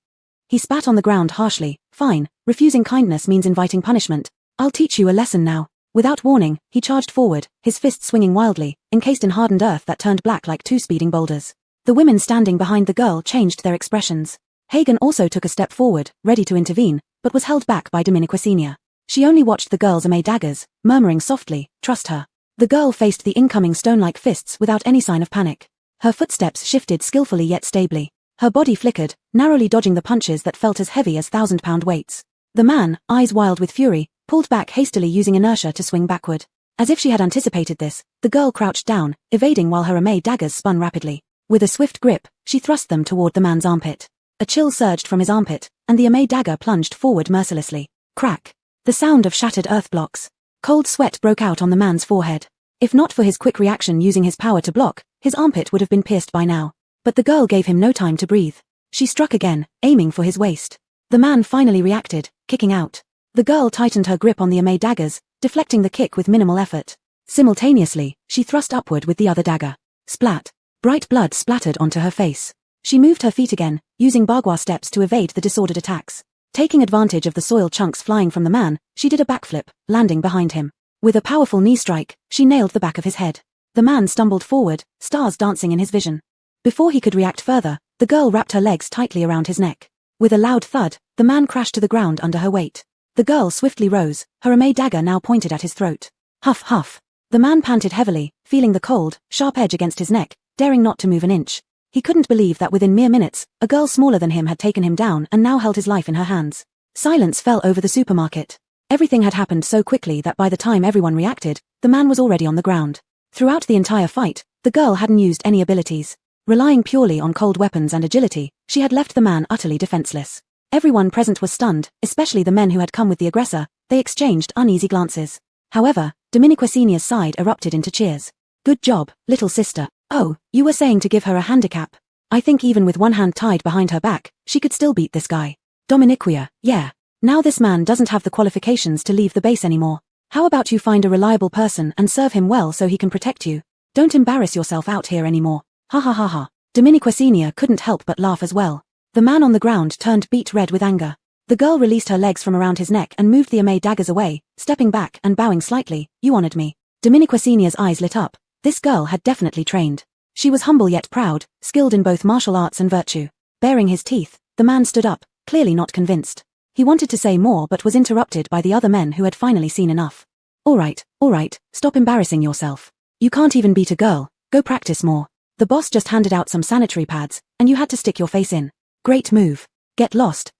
Speaker 1: He spat on the ground harshly. Fine, refusing kindness means inviting punishment. I'll teach you a lesson now. Without warning, he charged forward, his fists swinging wildly, encased in hardened earth that turned black like two speeding boulders. The women standing behind the girl changed their expressions. Hagen also took a step forward, ready to intervene, but was held back by Dominiquacena. She only watched the girl's daggers, murmuring softly, trust her. The girl faced the incoming stone-like fists without any sign of panic. Her footsteps shifted skillfully yet stably. Her body flickered, narrowly dodging the punches that felt as heavy as 1,000-pound weights. The man, eyes wild with fury, pulled back hastily using inertia to swing backward. As if she had anticipated this, the girl crouched down, evading while her daggers spun rapidly. With a swift grip, she thrust them toward the man's armpit. A chill surged from his armpit, and the dagger plunged forward mercilessly. Crack. The sound of shattered earth blocks. Cold sweat broke out on the man's forehead. If not for his quick reaction using his power to block, his armpit would have been pierced by now. But the girl gave him no time to breathe. She struck again, aiming for his waist. The man finally reacted, kicking out. The girl tightened her grip on the daggers, deflecting the kick with minimal effort. Simultaneously, she thrust upward with the other dagger. Splat. Bright blood splattered onto her face. She moved her feet again, using bagua steps to evade the disordered attacks. Taking advantage of the soil chunks flying from the man, she did a backflip, landing behind him. With a powerful knee strike, she nailed the back of his head. The man stumbled forward, stars dancing in his vision. Before he could react further, the girl wrapped her legs tightly around his neck. With a loud thud, the man crashed to the ground under her weight. The girl swiftly rose, her dagger now pointed at his throat. Huff huff. The man panted heavily, feeling the cold, sharp edge against his neck, daring not to move an inch. He couldn't believe that within mere minutes, a girl smaller than him had taken him down and now held his life in her hands. Silence fell over the supermarket. Everything had happened so quickly that by the time everyone reacted, the man was already on the ground. Throughout the entire fight, the girl hadn't used any abilities. Relying purely on cold weapons and agility, she had left the man utterly defenseless. Everyone present was stunned, especially the men who had come with the aggressor. They exchanged uneasy glances. However, Dominiquacena's side erupted into cheers. Good job, little sister. Oh, you were saying to give her a handicap. I think even with one hand tied behind her back, she could still beat this guy. Dominiquia, yeah. Now this man doesn't have the qualifications to leave the base anymore. How about you find a reliable person and serve him well so he can protect you? Don't embarrass yourself out here anymore. Ha ha ha ha. Dominiquacena couldn't help but laugh as well. The man on the ground turned beet red with anger. The girl released her legs from around his neck and moved the daggers away, stepping back and bowing slightly. You honored me. Dominiquacena's eyes lit up. This girl had definitely trained. She was humble yet proud, skilled in both martial arts and virtue. Baring his teeth, the man stood up, clearly not convinced. He wanted to say more but was interrupted by the other men who had finally seen enough. All right, stop embarrassing yourself. You can't even beat a girl, go practice more. The boss just handed out some sanitary pads, and you had to stick your face in. Great move. Get lost,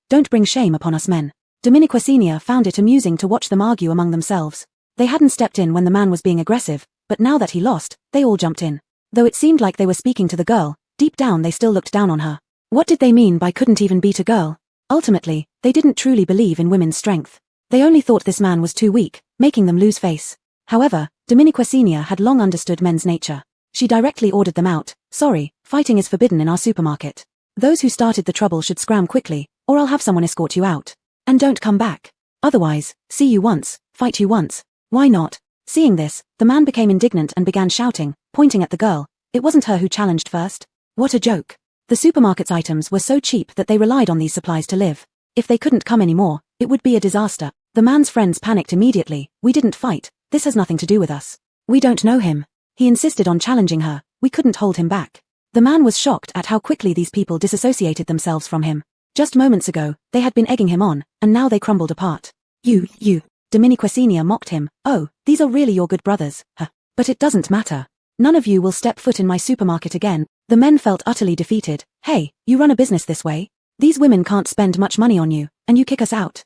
Speaker 1: don't bring shame upon us men. Dominiquacena found it amusing to watch them argue among themselves. They hadn't stepped in when the man was being aggressive, but now that he lost, they all jumped in. Though it seemed like they were speaking to the girl, deep down they still looked down on her. What did they mean by couldn't even beat a girl? Ultimately, they didn't truly believe in women's strength. They only thought this man was too weak, making them lose face. However, Dominiquacena had long understood men's nature. She directly ordered them out. Sorry, fighting is forbidden in our supermarket. Those who started the trouble should scram quickly, or I'll have someone escort you out. And don't come back. Otherwise, see you once, fight you once. Why not? Seeing this, the man became indignant and began shouting, pointing at the girl. It wasn't her who challenged first. What a joke. The supermarket's items were so cheap that they relied on these supplies to live. If they couldn't come anymore, it would be a disaster. The man's friends panicked immediately. We didn't fight. this has nothing to do with us. We don't know him. He insisted on challenging her, we couldn't hold him back. The man was shocked at how quickly these people disassociated themselves from him. Just moments ago, they had been egging him on, and now they crumbled apart. You. Dominiquesenia mocked him. Oh, these are really your good brothers, huh? But it doesn't matter. None of you will step foot in my supermarket again. The men felt utterly defeated. Hey, you run a business this way? These women can't spend much money on you, and you kick us out.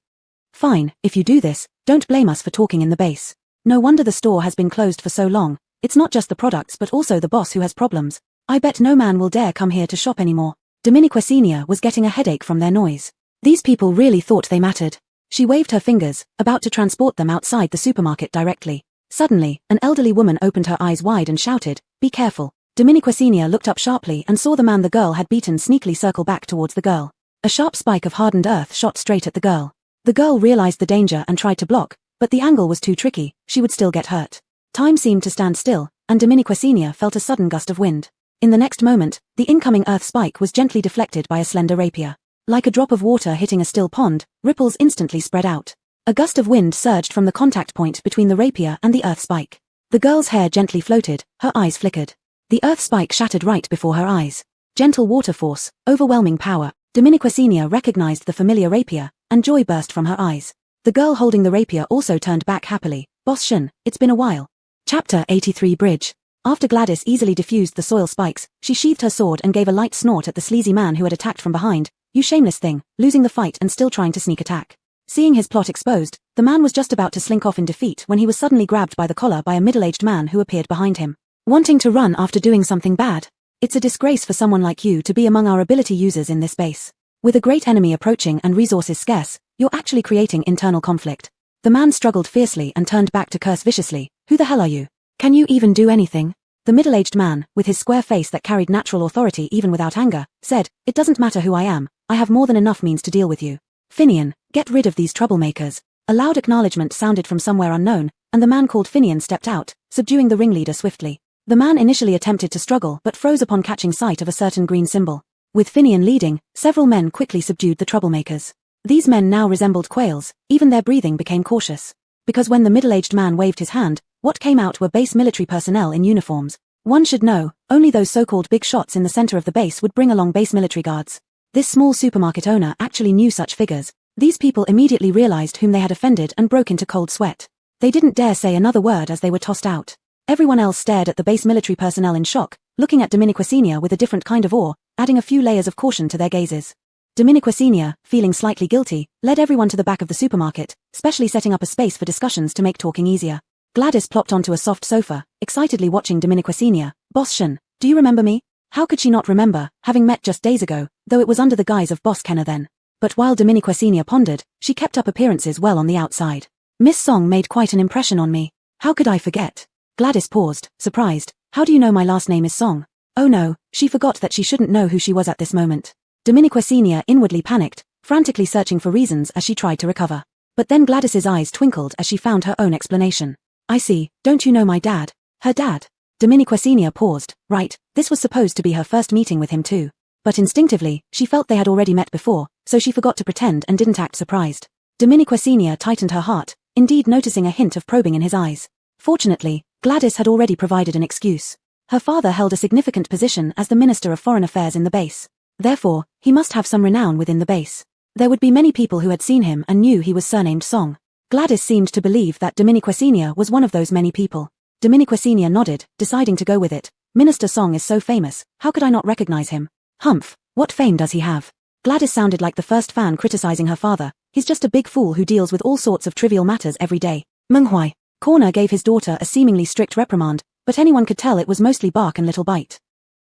Speaker 1: Fine, if you do this, don't blame us for talking in the base. No wonder the store has been closed for so long. It's not just the products but also the boss who has problems. I bet no man will dare come here to shop anymore. Dominiquesenia was getting a headache from their noise. These people really thought they mattered. She waved her fingers, about to transport them outside the supermarket directly. Suddenly, an elderly woman opened her eyes wide and shouted, "Be careful." Dominiquesenia looked up sharply and saw the man the girl had beaten sneakily circle back towards the girl. A sharp spike of hardened earth shot straight at the girl. The girl realized the danger and tried to block, but the angle was too tricky, she would still get hurt. Time seemed to stand still, and Dominiquesenia felt a sudden gust of wind. In the next moment, the incoming earth spike was gently deflected by a slender rapier. Like a drop of water hitting a still pond, ripples instantly spread out. A gust of wind surged from the contact point between the rapier and the earth spike. The girl's hair gently floated, her eyes flickered. The earth spike shattered right before her eyes. Gentle water force, overwhelming power. Dominiquesenia recognized the familiar rapier, and joy burst from her eyes. The girl holding the rapier also turned back happily. "Boss Shin, it's been a while." Chapter 83 Bridge. After Gladys easily diffused the soil spikes, she sheathed her sword and gave a light snort at the sleazy man who had attacked from behind. "You shameless thing, losing the fight and still trying to sneak attack." Seeing his plot exposed, the man was just about to slink off in defeat when he was suddenly grabbed by the collar by a middle-aged man who appeared behind him. "Wanting to run after doing something bad? It's a disgrace for someone like you to be among our ability users in this base. With a great enemy approaching and resources scarce, you're actually creating internal conflict." The man struggled fiercely and turned back to curse viciously. "Who the hell are you? Can you even do anything?" The middle-aged man, with his square face that carried natural authority even without anger, said, "It doesn't matter who I am, I have more than enough means to deal with you. Finian, get rid of these troublemakers." A loud acknowledgement sounded from somewhere unknown, and the man called Finian stepped out, subduing the ringleader swiftly. The man initially attempted to struggle but froze upon catching sight of a certain green symbol. With Finian leading, several men quickly subdued the troublemakers. These men now resembled quails, even their breathing became cautious. Because when the middle-aged man waved his hand, what came out were base military personnel in uniforms. One should know, only those so-called big shots in the center of the base would bring along base military guards. This small supermarket owner actually knew such figures. These people immediately realized whom they had offended and broke into cold sweat. They didn't dare say another word as they were tossed out. Everyone else stared at the base military personnel in shock, looking at Dominiquesenia with a different kind of awe, adding a few layers of caution to their gazes. Dominiquesenia, feeling slightly guilty, led everyone to the back of the supermarket, specially setting up a space for discussions to make talking easier. Gladys plopped onto a soft sofa, excitedly watching Dominiquesenia. "Boss Shin, do you remember me?" How could she not remember, having met just days ago, though it was under the guise of Boss Kenner then. But while Dominiquesenia pondered, she kept up appearances well on the outside. "Miss Song made quite an impression on me. How could I forget?" Gladys paused, surprised. "How do you know my last name is Song?" Oh no, she forgot that she shouldn't know who she was at this moment. Dominiquesenia inwardly panicked, frantically searching for reasons as she tried to recover. But then Gladys's eyes twinkled as she found her own explanation. "I see, don't you know my dad?" Her dad? Dominiquesenia paused. Right, this was supposed to be her first meeting with him too. But instinctively, she felt they had already met before, so she forgot to pretend and didn't act surprised. Dominiquesenia tightened her heart, indeed noticing a hint of probing in his eyes. Fortunately, Gladys had already provided an excuse. Her father held a significant position as the Minister of Foreign Affairs in the base. Therefore, he must have some renown within the base. There would be many people who had seen him and knew he was surnamed Song. Gladys seemed to believe that Dominiquesenia was one of those many people. Dominiquesenia nodded, deciding to go with it. "Minister Song is so famous, how could I not recognize him?" "Humph, what fame does he have?" Gladys sounded like the first fan criticizing her father. "He's just a big fool who deals with all sorts of trivial matters every day." Menghui. Corner gave his daughter a seemingly strict reprimand, but anyone could tell it was mostly bark and little bite.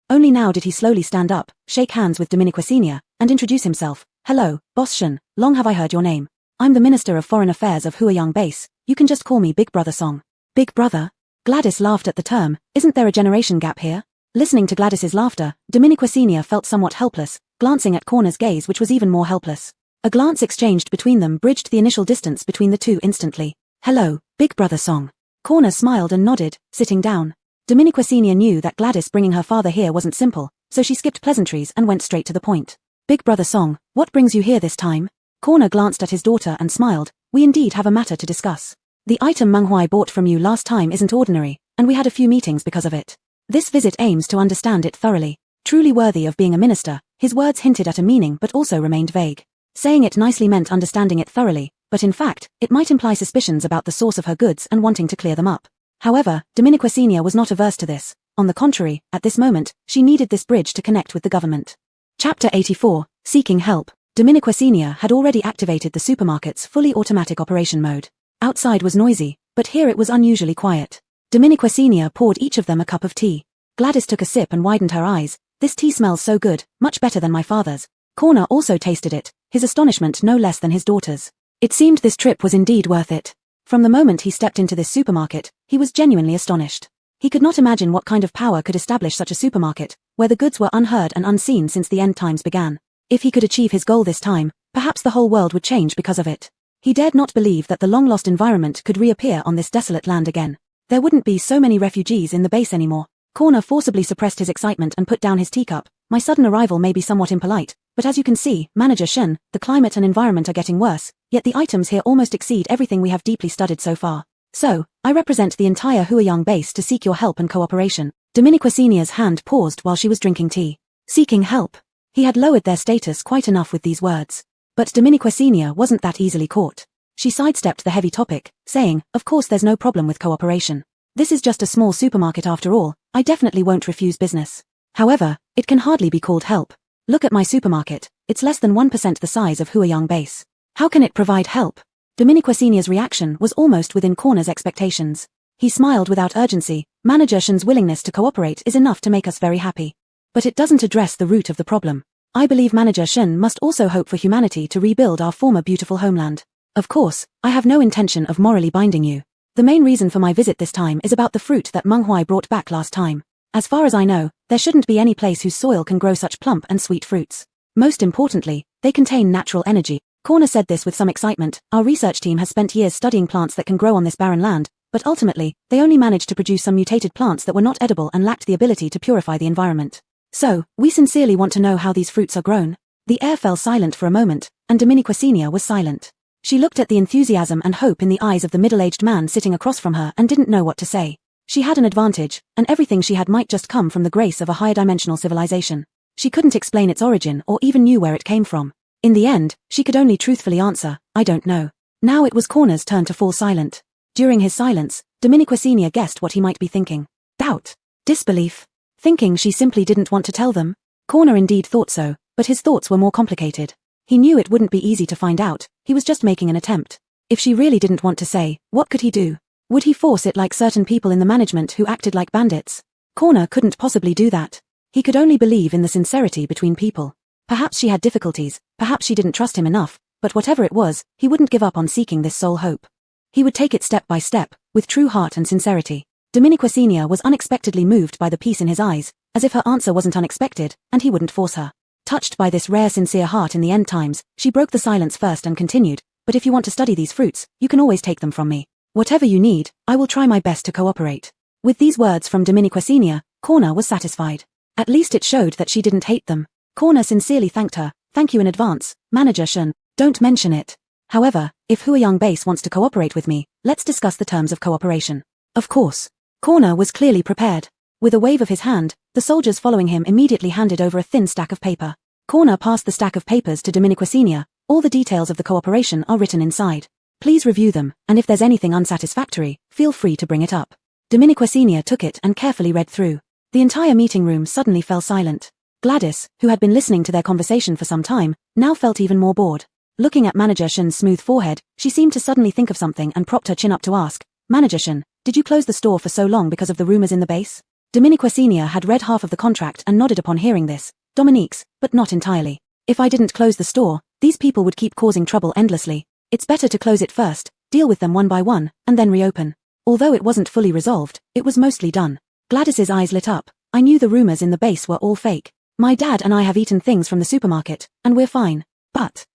Speaker 1: Only now did he slowly stand up, shake hands with Dominiquesenia, and introduce himself. "Hello, Boss Shin, long have I heard your name. I'm the Minister of Foreign Affairs of Huayang Base. You can just call me Big Brother Song." "Big Brother?" Gladys laughed at the term. Isn't there a generation gap here? Listening to Gladys's laughter, Dominiquesenia felt somewhat helpless, glancing at Corner's gaze which was even more helpless. A glance exchanged between them bridged the initial distance between the two instantly. "Hello, Big Brother Song." Corner smiled and nodded, sitting down. Dominiquesenia knew that Gladys bringing her father here wasn't simple, so she skipped pleasantries and went straight to the point. "Big Brother Song, what brings you here this time?" Corner glanced at his daughter and smiled. "We indeed have a matter to discuss." The item Menghui bought from you last time isn't ordinary, and we had a few meetings because of it. This visit aims to understand it thoroughly. Truly worthy of being a minister, his words hinted at a meaning but also remained vague. Saying it nicely meant understanding it thoroughly, but in fact, it might imply suspicions about the source of her goods and wanting to clear them up. However, Dominique Senior was not averse to this. On the contrary, at this moment, she needed this bridge to connect with the government. Chapter 84, Seeking Help. Dominique Senior had already activated the supermarket's fully automatic operation mode. Outside was noisy, but here it was unusually quiet. Dominique Senior poured each of them a cup of tea. Gladys took a sip and widened her eyes. This tea smells so good, much better than my father's. Corner also tasted it, his astonishment no less than his daughter's. It seemed this trip was indeed worth it. From the moment he stepped into this supermarket, he was genuinely astonished. He could not imagine what kind of power could establish such a supermarket, where the goods were unheard and unseen since the end times began. If he could achieve his goal this time, perhaps the whole world would change because of it. He dared not believe that the long-lost environment could reappear on this desolate land again. There wouldn't be so many refugees in the base anymore. Corner forcibly suppressed his excitement and put down his teacup. My sudden arrival may be somewhat impolite, but as you can see, Manager Shen, the climate and environment are getting worse, yet the items here almost exceed everything we have deeply studied so far. So, I represent the entire Huiyang base to seek your help and cooperation. Dominique Senior's hand paused while she was drinking tea. Seeking help. He had lowered their status quite enough with these words. But Dominique Senior wasn't that easily caught. She sidestepped the heavy topic, saying, of course there's no problem with cooperation. This is just a small supermarket after all, I definitely won't refuse business. However, it can hardly be called help. Look at my supermarket, it's less than 1% the size of Huiyang base. How can it provide help? Dominique Senior's reaction was almost within Corner's expectations. He smiled without urgency. Manager Shen's willingness to cooperate is enough to make us very happy. But it doesn't address the root of the problem. I believe Manager Shen must also hope for humanity to rebuild our former beautiful homeland. Of course, I have no intention of morally binding you. The main reason for my visit this time is about the fruit that Menghui brought back last time. As far as I know, there shouldn't be any place whose soil can grow such plump and sweet fruits. Most importantly, they contain natural energy. Corner said this with some excitement. Our research team has spent years studying plants that can grow on this barren land, but ultimately, they only managed to produce some mutated plants that were not edible and lacked the ability to purify the environment. So, we sincerely want to know how these fruits are grown. The air fell silent for a moment, and Dominique Senior was silent. She looked at the enthusiasm and hope in the eyes of the middle-aged man sitting across from her and didn't know what to say. She had an advantage, and everything she had might just come from the grace of a higher-dimensional civilization. She couldn't explain its origin or even knew where it came from. In the end, she could only truthfully answer, I don't know. Now it was Corner's turn to fall silent. During his silence, Dominique Senior guessed what he might be thinking. Doubt. Disbelief. Thinking she simply didn't want to tell them. Corner indeed thought so, but his thoughts were more complicated. He knew it wouldn't be easy to find out, he was just making an attempt. If she really didn't want to say, what could he do? Would he force it like certain people in the management who acted like bandits? Corner couldn't possibly do that. He could only believe in the sincerity between people. Perhaps she had difficulties, perhaps she didn't trust him enough, but whatever it was, he wouldn't give up on seeking this sole hope. He would take it step by step, with true heart and sincerity. Dominique Senior was unexpectedly moved by the peace in his eyes, as if her answer wasn't unexpected, and he wouldn't force her. Touched by this rare sincere heart in the end times, she broke the silence first and continued, but if you want to study these fruits, you can always take them from me. Whatever you need, I will try my best to cooperate. With these words from Dominique Senior, Corner was satisfied. At least it showed that she didn't hate them. Corner sincerely thanked her. Thank you in advance, Manager Shen. Don't mention it. However, if Huiyang base wants to cooperate with me, let's discuss the terms of cooperation. Of course. Corner was clearly prepared. With a wave of his hand, the soldiers following him immediately handed over a thin stack of paper. Corner passed the stack of papers to Dominique Senior. All the details of the cooperation are written inside. Please review them, and if there's anything unsatisfactory, feel free to bring it up. Dominique Senior took it and carefully read through. The entire meeting room suddenly fell silent. Gladys, who had been listening to their conversation for some time, now felt even more bored. Looking at Manager Shen's smooth forehead, she seemed to suddenly think of something and propped her chin up to ask, Manager Shen, did you close the store for so long because of the rumors in the base? Dominique Senior had read half of the contract and nodded upon hearing this. Dominique's, but not entirely. If I didn't close the store, these people would keep causing trouble endlessly. It's better to close it first, deal with them one by one, and then reopen. Although it wasn't fully resolved, it was mostly done. Gladys's eyes lit up. I knew the rumors in the base were all fake. My dad and I have eaten things from the supermarket, and we're fine. But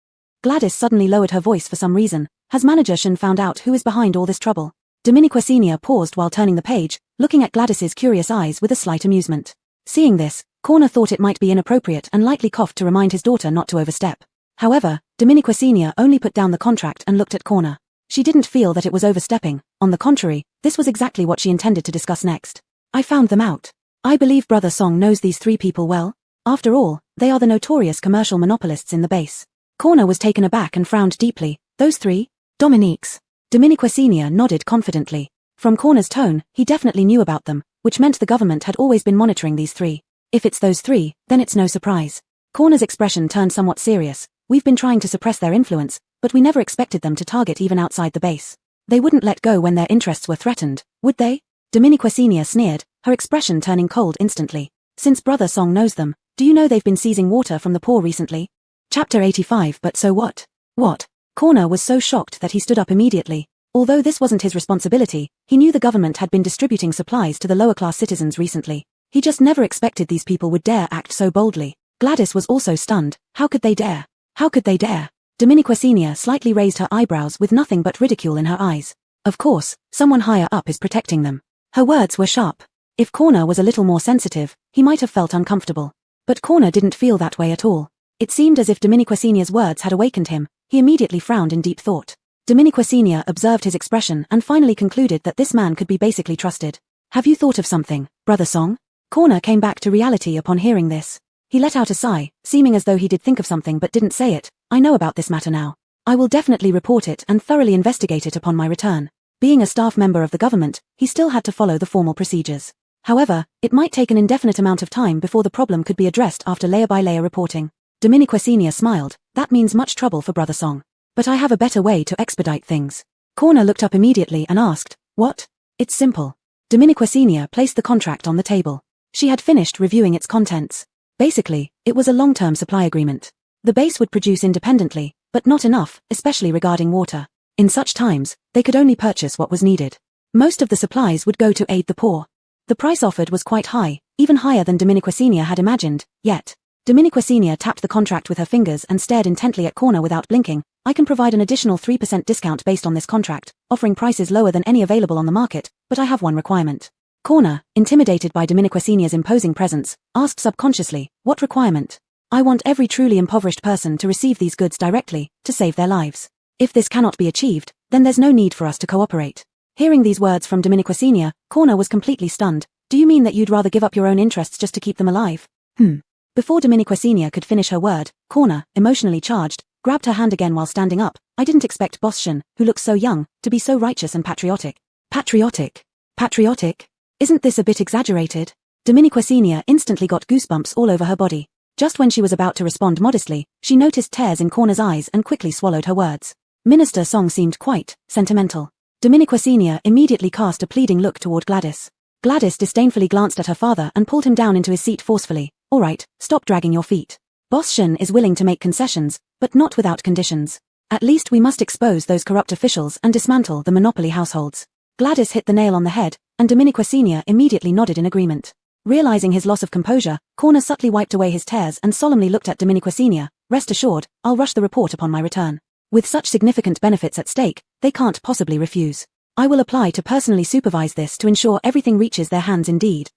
Speaker 1: Gladys suddenly lowered her voice for some reason. Has Manager Shen found out who is behind all this trouble? Dominique Senior paused while turning the page, looking at Gladys's curious eyes with a slight amusement. Seeing this, Corner thought it might be inappropriate and lightly coughed to remind his daughter not to overstep. However, Dominique Senior only put down the contract and looked at Corner. She didn't feel that it was overstepping. On the contrary, this was exactly what she intended to discuss next. I found them out. I believe Brother Song knows these three people well. After all, they are the notorious commercial monopolists in the base. Corner was taken aback and frowned deeply. Those three? Dominique's. Dominique Senior nodded confidently. From Corner's tone, he definitely knew about them, which meant the government had always been monitoring these three. If it's those three, then it's no surprise. Corner's expression turned somewhat serious. We've been trying to suppress their influence, but we never expected them to target even outside the base. They wouldn't let go when their interests were threatened, would they? Dominique Senior sneered, her expression turning cold instantly. Since Brother Song knows them, do you know they've been seizing water from the poor recently? Chapter 85. But so what? What? Corner was so shocked that he stood up immediately. Although this wasn't his responsibility, he knew the government had been distributing supplies to the lower-class citizens recently. He just never expected these people would dare act so boldly. Gladys was also stunned. How could they dare? How could they dare? Dominique Senior slightly raised her eyebrows with nothing but ridicule in her eyes. Of course, someone higher up is protecting them. Her words were sharp. If Corner was a little more sensitive, he might have felt uncomfortable. But Corner didn't feel that way at all. It seemed as if Dominique Senior's words had awakened him. He immediately frowned in deep thought. Dominique Senior observed his expression and finally concluded that this man could be basically trusted. Have you thought of something, Brother Song? Corner came back to reality upon hearing this. He let out a sigh, seeming as though he did think of something but didn't say it. I know about this matter now. I will definitely report it and thoroughly investigate it upon my return. Being a staff member of the government, he still had to follow the formal procedures. However, it might take an indefinite amount of time before the problem could be addressed after layer-by-layer reporting. Dominique Senior smiled. That means much trouble for Brother Song. But I have a better way to expedite things. Corner looked up immediately and asked, what? It's simple. Dominique Senior placed the contract on the table. She had finished reviewing its contents. Basically, it was a long-term supply agreement. The base would produce independently, but not enough, especially regarding water. In such times, they could only purchase what was needed. Most of the supplies would go to aid the poor. The price offered was quite high, even higher than Dominique Senior had imagined, yet. Dominique Senior tapped the contract with her fingers and stared intently at Corner without blinking. I can provide an additional 3% discount based on this contract, offering prices lower than any available on the market, but I have one requirement. Corner, intimidated by Dominique Senior's imposing presence, asked subconsciously, what requirement? I want every truly impoverished person to receive these goods directly, to save their lives. If this cannot be achieved, then there's no need for us to cooperate. Hearing these words from Dominique Senior, Corner was completely stunned. Do you mean that you'd rather give up your own interests just to keep them alive? Before Dominique Senior could finish her word, Corner, emotionally charged, grabbed her hand again while standing up. I didn't expect Boss Shen, who looks so young, to be so righteous and patriotic. Patriotic? Patriotic? Isn't this a bit exaggerated? Dominique Senior instantly got goosebumps all over her body. Just when she was about to respond modestly, she noticed tears in Corner's eyes and quickly swallowed her words. Minister Song seemed quite sentimental. Dominique Senior immediately cast a pleading look toward Gladys. Gladys disdainfully glanced at her father and pulled him down into his seat forcefully. All right, stop dragging your feet. Boss Shen is willing to make concessions, but not without conditions. At least we must expose those corrupt officials and dismantle the monopoly households. Gladys hit the nail on the head, and Dominique Senior immediately nodded in agreement. Realizing his loss of composure, Corner subtly wiped away his tears and solemnly looked at Dominique Senior. Rest assured, I'll rush the report upon my return. With such significant benefits at stake, they can't possibly refuse. I will apply to personally supervise this to ensure everything reaches their hands indeed.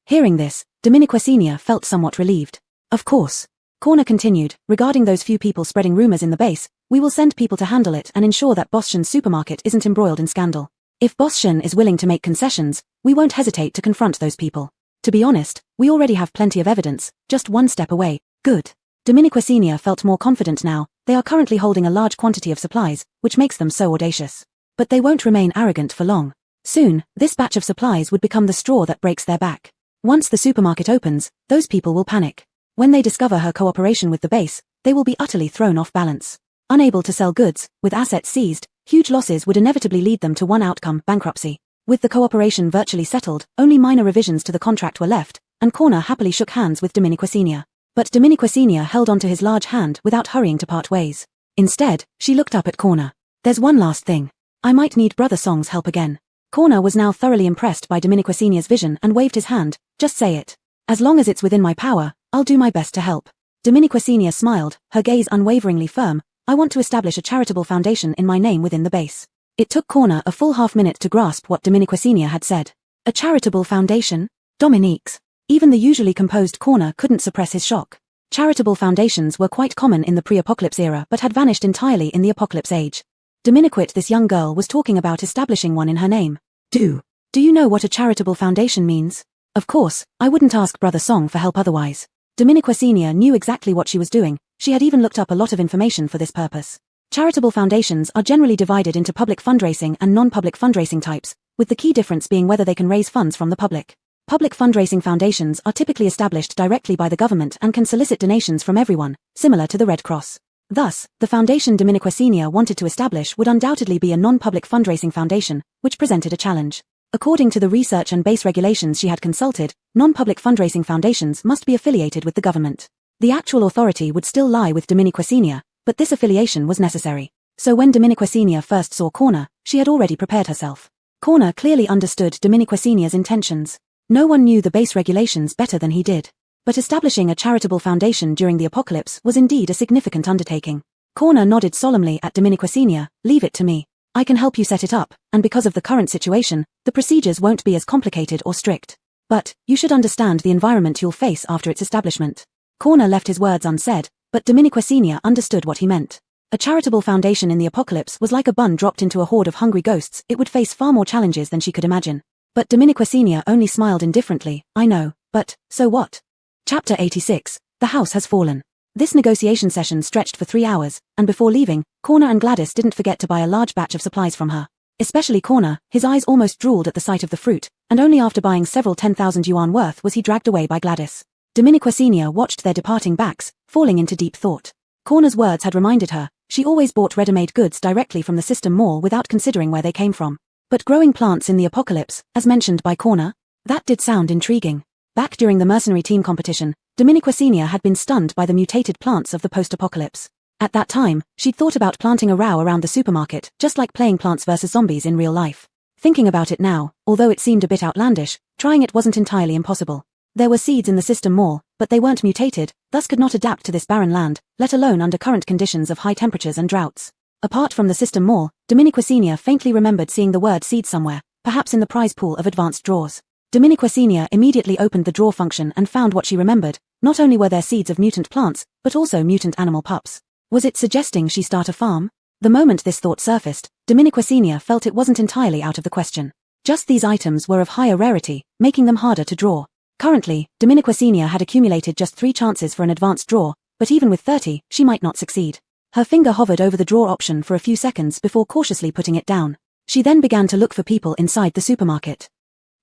Speaker 1: Hearing this, Dominique Senior felt somewhat relieved. Of course. Corner continued, regarding those few people spreading rumors in the base, we will send people to handle it and ensure that Boss Shen's supermarket isn't embroiled in scandal. If Boss Shen is willing to make concessions, we won't hesitate to confront those people. To be honest, we already have plenty of evidence, just one step away. Good. Dominique Senior felt more confident now. They are currently holding a large quantity of supplies, which makes them so audacious. But they won't remain arrogant for long. Soon, this batch of supplies would become the straw that breaks their back. Once the supermarket opens, those people will panic. When they discover her cooperation with the base, they will be utterly thrown off balance. Unable to sell goods, with assets seized, huge losses would inevitably lead them to one outcome, bankruptcy. With the cooperation virtually settled, only minor revisions to the contract were left, and Corner happily shook hands with Dominique Senior. But Dominique Senior held onto his large hand without hurrying to part ways. Instead, she looked up at Corner. There's one last thing. I might need Brother Song's help again. Corner was now thoroughly impressed by Dominique Senior's vision and waved his hand. Just say it. As long as it's within my power, I'll do my best to help. Dominique Senior smiled, her gaze unwaveringly firm. I want to establish a charitable foundation in my name within the base. It took Corner a full half-minute to grasp what Dominique Senior had said. A charitable foundation? Dominique's. Even the usually composed Corner couldn't suppress his shock. Charitable foundations were quite common in the pre-apocalypse era but had vanished entirely in the apocalypse age. Dominiquit, this young girl was talking about establishing one in her name. Do you know what a charitable foundation means? Of course, I wouldn't ask Brother Song for help otherwise. Dominiquit Sr. knew exactly what she was doing. She had even looked up a lot of information for this purpose. Charitable foundations are generally divided into public fundraising and non-public fundraising types, with the key difference being whether they can raise funds from the public. Public fundraising foundations are typically established directly by the government and can solicit donations from everyone, similar to the Red Cross. Thus, the foundation Dominiquit Sr. wanted to establish would undoubtedly be a non-public fundraising foundation, which presented a challenge. According to the research and base regulations she had consulted, non-public fundraising foundations must be affiliated with the government. The actual authority would still lie with Dominiquit Sr., but this affiliation was necessary. So when Dominiquit Sr. first saw Corner, she had already prepared herself. Corner clearly understood Dominiquit Sr.'s intentions. No one knew the base regulations better than he did. But establishing a charitable foundation during the apocalypse was indeed a significant undertaking. Corner nodded solemnly at Dominiquit Sr. Leave it to me. I can help you set it up, and because of the current situation, the procedures won't be as complicated or strict. But, you should understand the environment you'll face after its establishment. Corner left his words unsaid, but Dominiquit Sr. understood what he meant. A charitable foundation in the apocalypse was like a bun dropped into a horde of hungry ghosts. It would face far more challenges than she could imagine. But Dominiquit Sr. only smiled indifferently. I know, but, so what? Chapter 86, The House Has Fallen. This negotiation session stretched for 3 hours, and before leaving, Corner and Gladys didn't forget to buy a large batch of supplies from her. Especially Corner, his eyes almost drooled at the sight of the fruit, and only after buying several 10,000 yuan worth was he dragged away by Gladys. Dominiquit Sr. watched their departing backs, falling into deep thought. Corner's words had reminded her, she always bought ready-made goods directly from the system mall without considering where they came from. But growing plants in the apocalypse, as mentioned by Corner, that did sound intriguing. Back during the mercenary team competition, Dominiquit Sr. had been stunned by the mutated plants of the post-apocalypse. At that time, she'd thought about planting a row around the supermarket, just like playing Plants vs. Zombies in real life. Thinking about it now, although it seemed a bit outlandish, trying it wasn't entirely impossible. There were seeds in the system mall, but they weren't mutated, thus could not adapt to this barren land, let alone under current conditions of high temperatures and droughts. Apart from the system mall, Dominiquit Sr. faintly remembered seeing the word seed somewhere, perhaps in the prize pool of advanced drawers. Dominiquit Sr. immediately opened the draw function and found what she remembered. Not only were there seeds of mutant plants, but also mutant animal pups. Was it suggesting she start a farm? The moment this thought surfaced, Dominiquit Sr. felt it wasn't entirely out of the question. Just these items were of higher rarity, making them harder to draw. Currently, Dominiquit Sr. had accumulated just 3 chances for an advanced draw, but even with 30, she might not succeed. Her finger hovered over the draw option for a few seconds before cautiously putting it down. She then began to look for people inside the supermarket.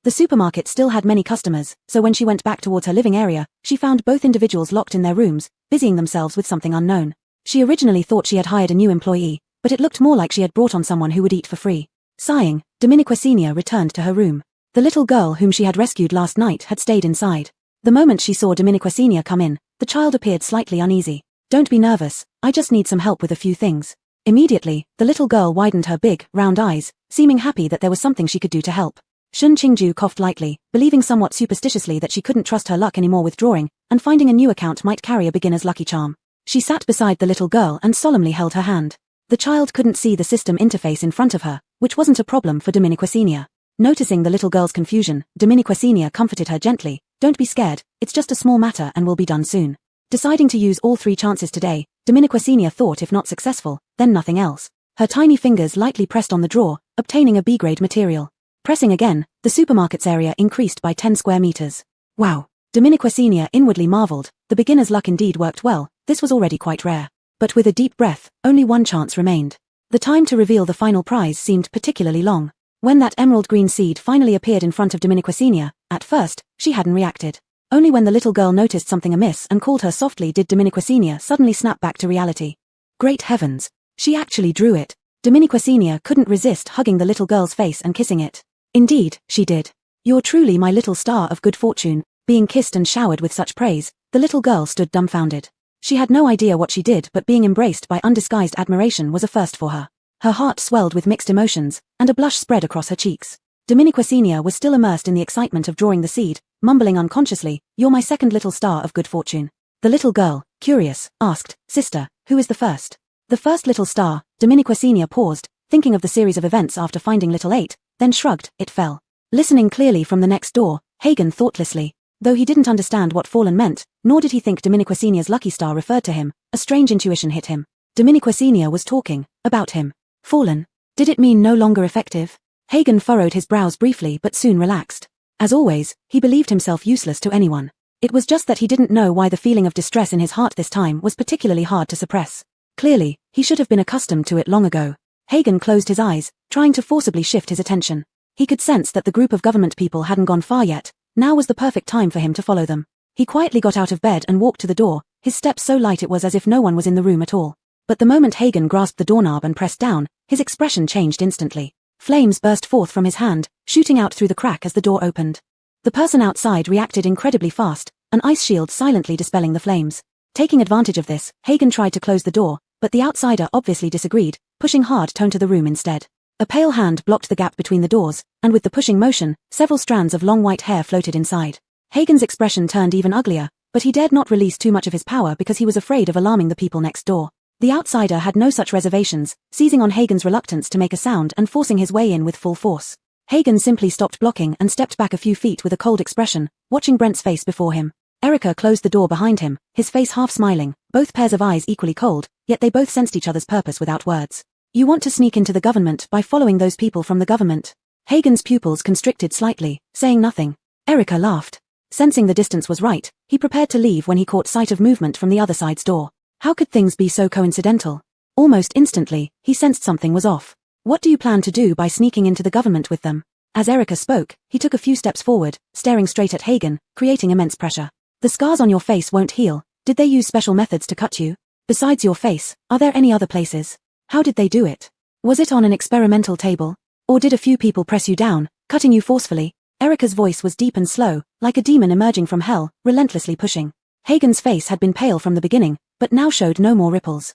Speaker 1: The supermarket still had many customers, so when she went back towards her living area, she found both individuals locked in their rooms, busying themselves with something unknown. She originally thought she had hired a new employee, but it looked more like she had brought on someone who would eat for free. Sighing, Dominiquit Sr. returned to her room. The little girl whom she had rescued last night had stayed inside. The moment she saw Dominiquit Sr. come in, the child appeared slightly uneasy. Don't be nervous, I just need some help with a few things. Immediately, the little girl widened her big, round eyes, seeming happy that there was something she could do to help. Shun Qingju coughed lightly, believing somewhat superstitiously that she couldn't trust her luck anymore with drawing, and finding a new account might carry a beginner's lucky charm. She sat beside the little girl and solemnly held her hand. The child couldn't see the system interface in front of her, which wasn't a problem for Dominiquit Sr. Noticing the little girl's confusion, Dominiquit Sr. comforted her gently. Don't be scared, it's just a small matter and will be done soon. Deciding to use all 3 chances today, Dominiquit Sr. thought if not successful, then nothing else. Her tiny fingers lightly pressed on the drawer, obtaining a B-grade material. Pressing again, the supermarket's area increased by 10 square meters. Wow! Dominiquit Sr. inwardly marveled, the beginner's luck indeed worked well, this was already quite rare. But with a deep breath, only 1 chance remained. The time to reveal the final prize seemed particularly long. When that emerald green seed finally appeared in front of Dominiquit Sr., at first, she hadn't reacted. Only when the little girl noticed something amiss and called her softly did Dominiquit Sr. suddenly snap back to reality. Great heavens! She actually drew it. Dominiquit Sr. couldn't resist hugging the little girl's face and kissing it. Indeed, she did. You're truly my little star of good fortune. Being kissed and showered with such praise, the little girl stood dumbfounded. She had no idea what she did, but being embraced by undisguised admiration was a first for her. Her heart swelled with mixed emotions, and a blush spread across her cheeks. Dominiquit Sr. was still immersed in the excitement of drawing the seed, mumbling unconsciously, "You're my second little star of good fortune." The little girl, curious, asked, "Sister, who is the first?" The first little star. Dominiquit Sr. paused, thinking of the series of events after finding little 8, then shrugged, it fell. Listening clearly from the next door, Hagen thoughtlessly. Though he didn't understand what fallen meant, nor did he think Dominiquit Sr.'s lucky star referred to him, a strange intuition hit him. Dominiquit Sr. was talking about him. Fallen. Did it mean no longer effective? Hagen furrowed his brows briefly but soon relaxed. As always, he believed himself useless to anyone. It was just that he didn't know why the feeling of distress in his heart this time was particularly hard to suppress. Clearly, he should have been accustomed to it long ago. Hagen closed his eyes, trying to forcibly shift his attention. He could sense that the group of government people hadn't gone far yet. Now was the perfect time for him to follow them. He quietly got out of bed and walked to the door, his steps so light it was as if no one was in the room at all. But the moment Hagen grasped the doorknob and pressed down, his expression changed instantly. Flames burst forth from his hand, shooting out through the crack as the door opened. The person outside reacted incredibly fast, an ice shield silently dispelling the flames. Taking advantage of this, Hagen tried to close the door, but the outsider obviously disagreed, pushing hard to the room instead. A pale hand blocked the gap between the doors, and with the pushing motion, several strands of long white hair floated inside. Hagen's expression turned even uglier, but he dared not release too much of his power because he was afraid of alarming the people next door. The outsider had no such reservations, seizing on Hagen's reluctance to make a sound and forcing his way in with full force. Hagen simply stopped blocking and stepped back a few feet with a cold expression, watching Brent's face before him. Erica closed the door behind him, his face half smiling, both pairs of eyes equally cold, yet they both sensed each other's purpose without words. You want to sneak into the government by following those people from the government? Hagen's pupils constricted slightly, saying nothing. Erica laughed. Sensing the distance was right, he prepared to leave when he caught sight of movement from the other side's door. How could things be so coincidental? Almost instantly, he sensed something was off. What do you plan to do by sneaking into the government with them? As Erica spoke, he took a few steps forward, staring straight at Hagen, creating immense pressure. The scars on your face won't heal. Did they use special methods to cut you? Besides your face, are there any other places? How did they do it? Was it on an experimental table? Or did a few people press you down, cutting you forcefully? Erica's voice was deep and slow, like a demon emerging from hell, relentlessly pushing. Hagen's face had been pale from the beginning, but now showed no more ripples.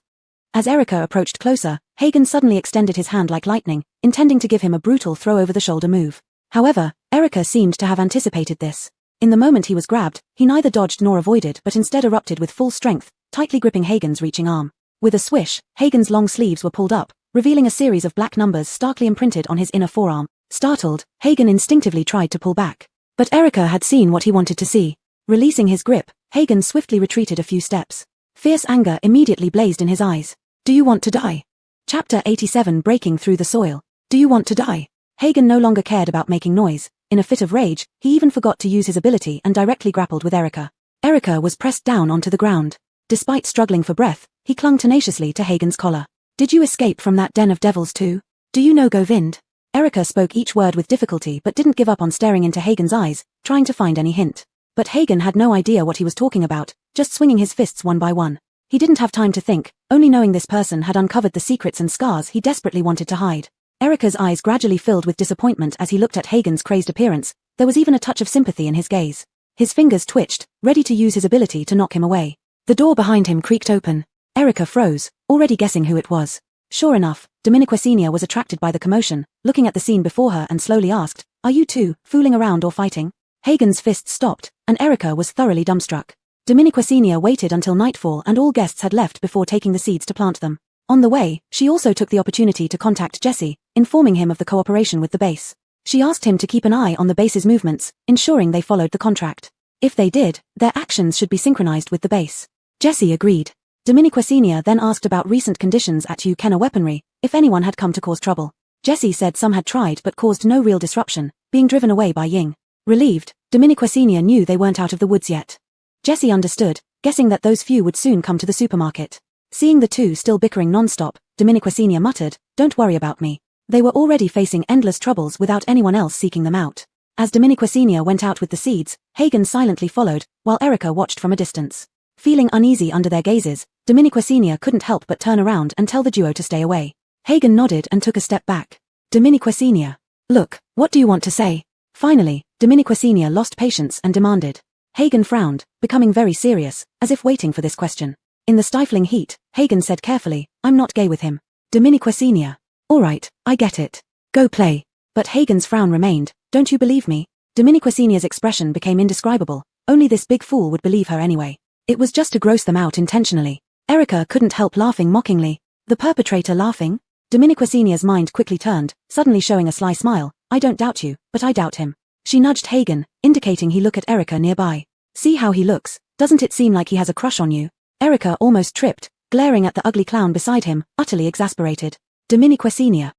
Speaker 1: As Erica approached closer, Hagen suddenly extended his hand like lightning, intending to give him a brutal throw-over-the-shoulder move. However, Erica seemed to have anticipated this. In the moment he was grabbed, he neither dodged nor avoided but instead erupted with full strength, tightly gripping Hagen's reaching arm. With a swish, Hagen's long sleeves were pulled up, revealing a series of black numbers starkly imprinted on his inner forearm. Startled, Hagen instinctively tried to pull back. But Erica had seen what he wanted to see. Releasing his grip, Hagen swiftly retreated a few steps. Fierce anger immediately blazed in his eyes. Do you want to die? Chapter 87 Breaking Through the Soil. Do you want to die? Hagen no longer cared about making noise. In a fit of rage, he even forgot to use his ability and directly grappled with Erica. Erica was pressed down onto the ground. Despite struggling for breath, he clung tenaciously to Hagen's collar. Did you escape from that den of devils too? Do you know Govind? Erica spoke each word with difficulty but didn't give up on staring into Hagen's eyes, trying to find any hint. But Hagen had no idea what he was talking about, just swinging his fists one by one. He didn't have time to think, only knowing this person had uncovered the secrets and scars he desperately wanted to hide. Erica's eyes gradually filled with disappointment as he looked at Hagen's crazed appearance. There was even a touch of sympathy in his gaze. His fingers twitched, ready to use his ability to knock him away. The door behind him creaked open. Erica froze, already guessing who it was. Sure enough, Dominiquasenia was attracted by the commotion, looking at the scene before her and slowly asked, Are you two, fooling around or fighting? Hagen's fists stopped, and Erica was thoroughly dumbstruck. Dominiquasenia waited until nightfall and all guests had left before taking the seeds to plant them. On the way, she also took the opportunity to contact Jesse, informing him of the cooperation with the base. She asked him to keep an eye on the base's movements, ensuring they followed the contract. If they did, their actions should be synchronized with the base. Jesse agreed. Dominiquasenia then asked about recent conditions at Ukena Weaponry, if anyone had come to cause trouble. Jesse said some had tried but caused no real disruption, being driven away by Ying. Relieved, Dominiquasenia knew they weren't out of the woods yet. Jesse understood, guessing that those few would soon come to the supermarket. Seeing the two still bickering non-stop, Dominiquasenia muttered, Don't worry about me. They were already facing endless troubles without anyone else seeking them out. As Dominiquasenia went out with the seeds, Hagen silently followed, while Erica watched from a distance. Feeling uneasy under their gazes, Dominiquasenia couldn't help but turn around and tell the duo to stay away. Hagen nodded and took a step back. Dominiquasenia. Look, what do you want to say? Finally, Dominiquasenia lost patience and demanded. Hagen frowned, becoming very serious, as if waiting for this question. In the stifling heat, Hagen said carefully, I'm not gay with him. Dominiquasenia. Alright, I get it. Go play. But Hagen's frown remained. Don't you believe me? Dominiquasenia's expression became indescribable. Only this big fool would believe her anyway. It was just to gross them out intentionally. Erica couldn't help laughing mockingly. The perpetrator laughing? Dominiquasenia's mind quickly turned, suddenly showing a sly smile. I don't doubt you, but I doubt him. She nudged Hagen, indicating he look at Erica nearby. See how he looks, doesn't it seem like he has a crush on you? Erica almost tripped, glaring at the ugly clown beside him, utterly exasperated. Dominiquesenia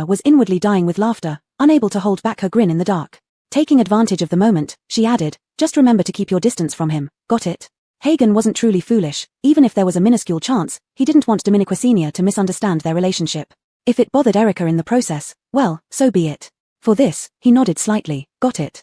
Speaker 1: was inwardly dying with laughter, unable to hold back her grin in the dark. Taking advantage of the moment, she added, just remember to keep your distance from him, got it? Hagen wasn't truly foolish. Even if there was a minuscule chance, he didn't want Dominiquesenia to misunderstand their relationship. If it bothered Erica in the process, well, so be it. For this, he nodded slightly, got it?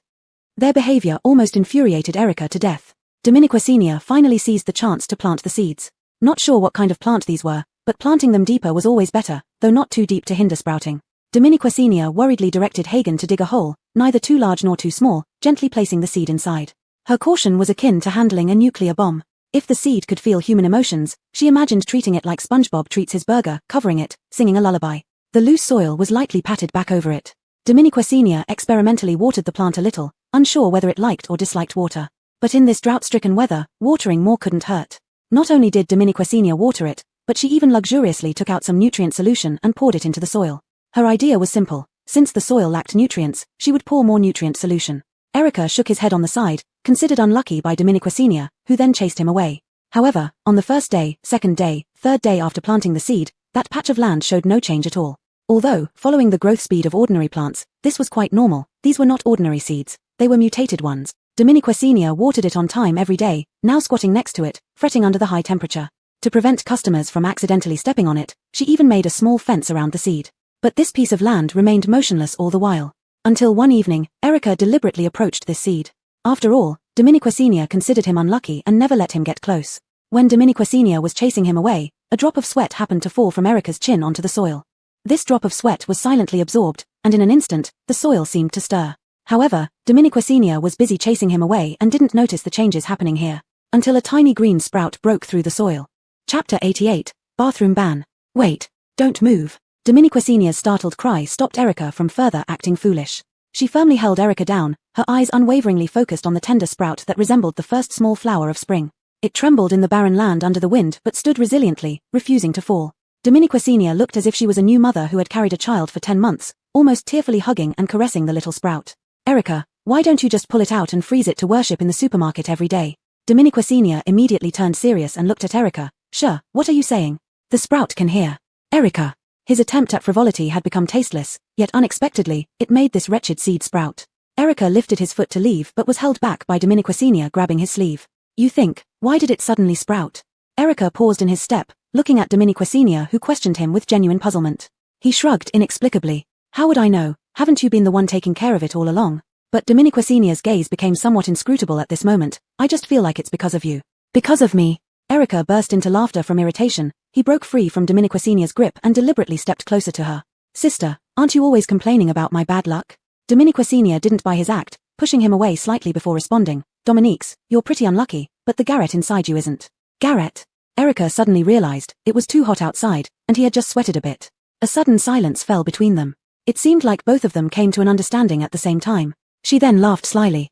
Speaker 1: Their behavior almost infuriated Erica to death. Dominiquesenia finally seized the chance to plant the seeds. Not sure what kind of plant these were, but planting them deeper was always better, though not too deep to hinder sprouting. Dominiquesenia worriedly directed Hagen to dig a hole, neither too large nor too small, gently placing the seed inside. Her caution was akin to handling a nuclear bomb. If the seed could feel human emotions, she imagined treating it like SpongeBob treats his burger, covering it, singing a lullaby. The loose soil was lightly patted back over it. Dominiquesenia experimentally watered the plant a little, unsure whether it liked or disliked water. But in this drought-stricken weather, watering more couldn't hurt. Not only did Dominiquesenia water it, but she even luxuriously took out some nutrient solution and poured it into the soil. Her idea was simple. Since the soil lacked nutrients, she would pour more nutrient solution. Erica shook his head on the side, considered unlucky by Dominiquesenia, who then chased him away. However, on the first day, second day, third day after planting the seed, that patch of land showed no change at all. Although, following the growth speed of ordinary plants, this was quite normal. These were not ordinary seeds, they were mutated ones. Dominiquesenia watered it on time every day, now squatting next to it, fretting under the high temperature. To prevent customers from accidentally stepping on it, she even made a small fence around the seed. But this piece of land remained motionless all the while. Until one evening, Erica deliberately approached this seed. After all, Dominiquesenia considered him unlucky and never let him get close. When Dominiquesenia was chasing him away, a drop of sweat happened to fall from Erica's chin onto the soil. This drop of sweat was silently absorbed, and in an instant, the soil seemed to stir. However, Dominiquesenia was busy chasing him away and didn't notice the changes happening here, until a tiny green sprout broke through the soil. Chapter 88, Bathroom Ban. Wait, don't move. Dominiquesenia's startled cry stopped Erica from further acting foolish. She firmly held Erica down, her eyes unwaveringly focused on the tender sprout that resembled the first small flower of spring. It trembled in the barren land under the wind but stood resiliently, refusing to fall. Dominiquesenia looked as if she was a new mother who had carried a child for 10 months, almost tearfully hugging and caressing the little sprout. Erica, why don't you just pull it out and freeze it to worship in the supermarket every day? Dominiquesenia immediately turned serious and looked at Erica. Sure, what are you saying? The sprout can hear. Erica. His attempt at frivolity had become tasteless, yet unexpectedly, it made this wretched seed sprout. Erica lifted his foot to leave but was held back by Dominiquesenia grabbing his sleeve. You think, why did it suddenly sprout? Erica paused in his step, looking at Dominiquesenia who questioned him with genuine puzzlement. He shrugged inexplicably. How would I know? Haven't you been the one taking care of it all along? But Dominiquesenia's gaze became somewhat inscrutable at this moment. I just feel like it's because of you. Because of me? Erica burst into laughter from irritation. He broke free from Dominiquesenia's grip and deliberately stepped closer to her. Sister, aren't you always complaining about my bad luck? Dominiquesenia didn't buy his act, pushing him away slightly before responding. Dominique's, you're pretty unlucky, but the Garrett inside you isn't. Garrett? Erica suddenly realized, it was too hot outside, and he had just sweated a bit. A sudden silence fell between them. It seemed like both of them came to an understanding at the same time. She then laughed slyly.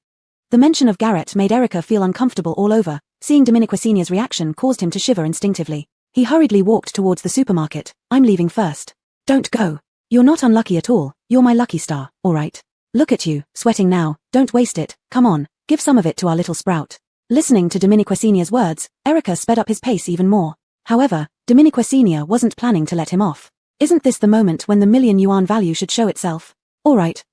Speaker 1: The mention of Garrett made Erica feel uncomfortable all over. Seeing Dominiquesenia's reaction caused him to shiver instinctively. He hurriedly walked towards the supermarket. I'm leaving first. Don't go. You're not unlucky at all. You're my lucky star, alright? Look at you, sweating now. Don't waste it. Come on, give some of it to our little sprout. Listening to Dominiquesenia's words, Erica sped up his pace even more. However, Dominiquesenia wasn't planning to let him off. Isn't this the moment when the million-yuan value should show itself? Alright,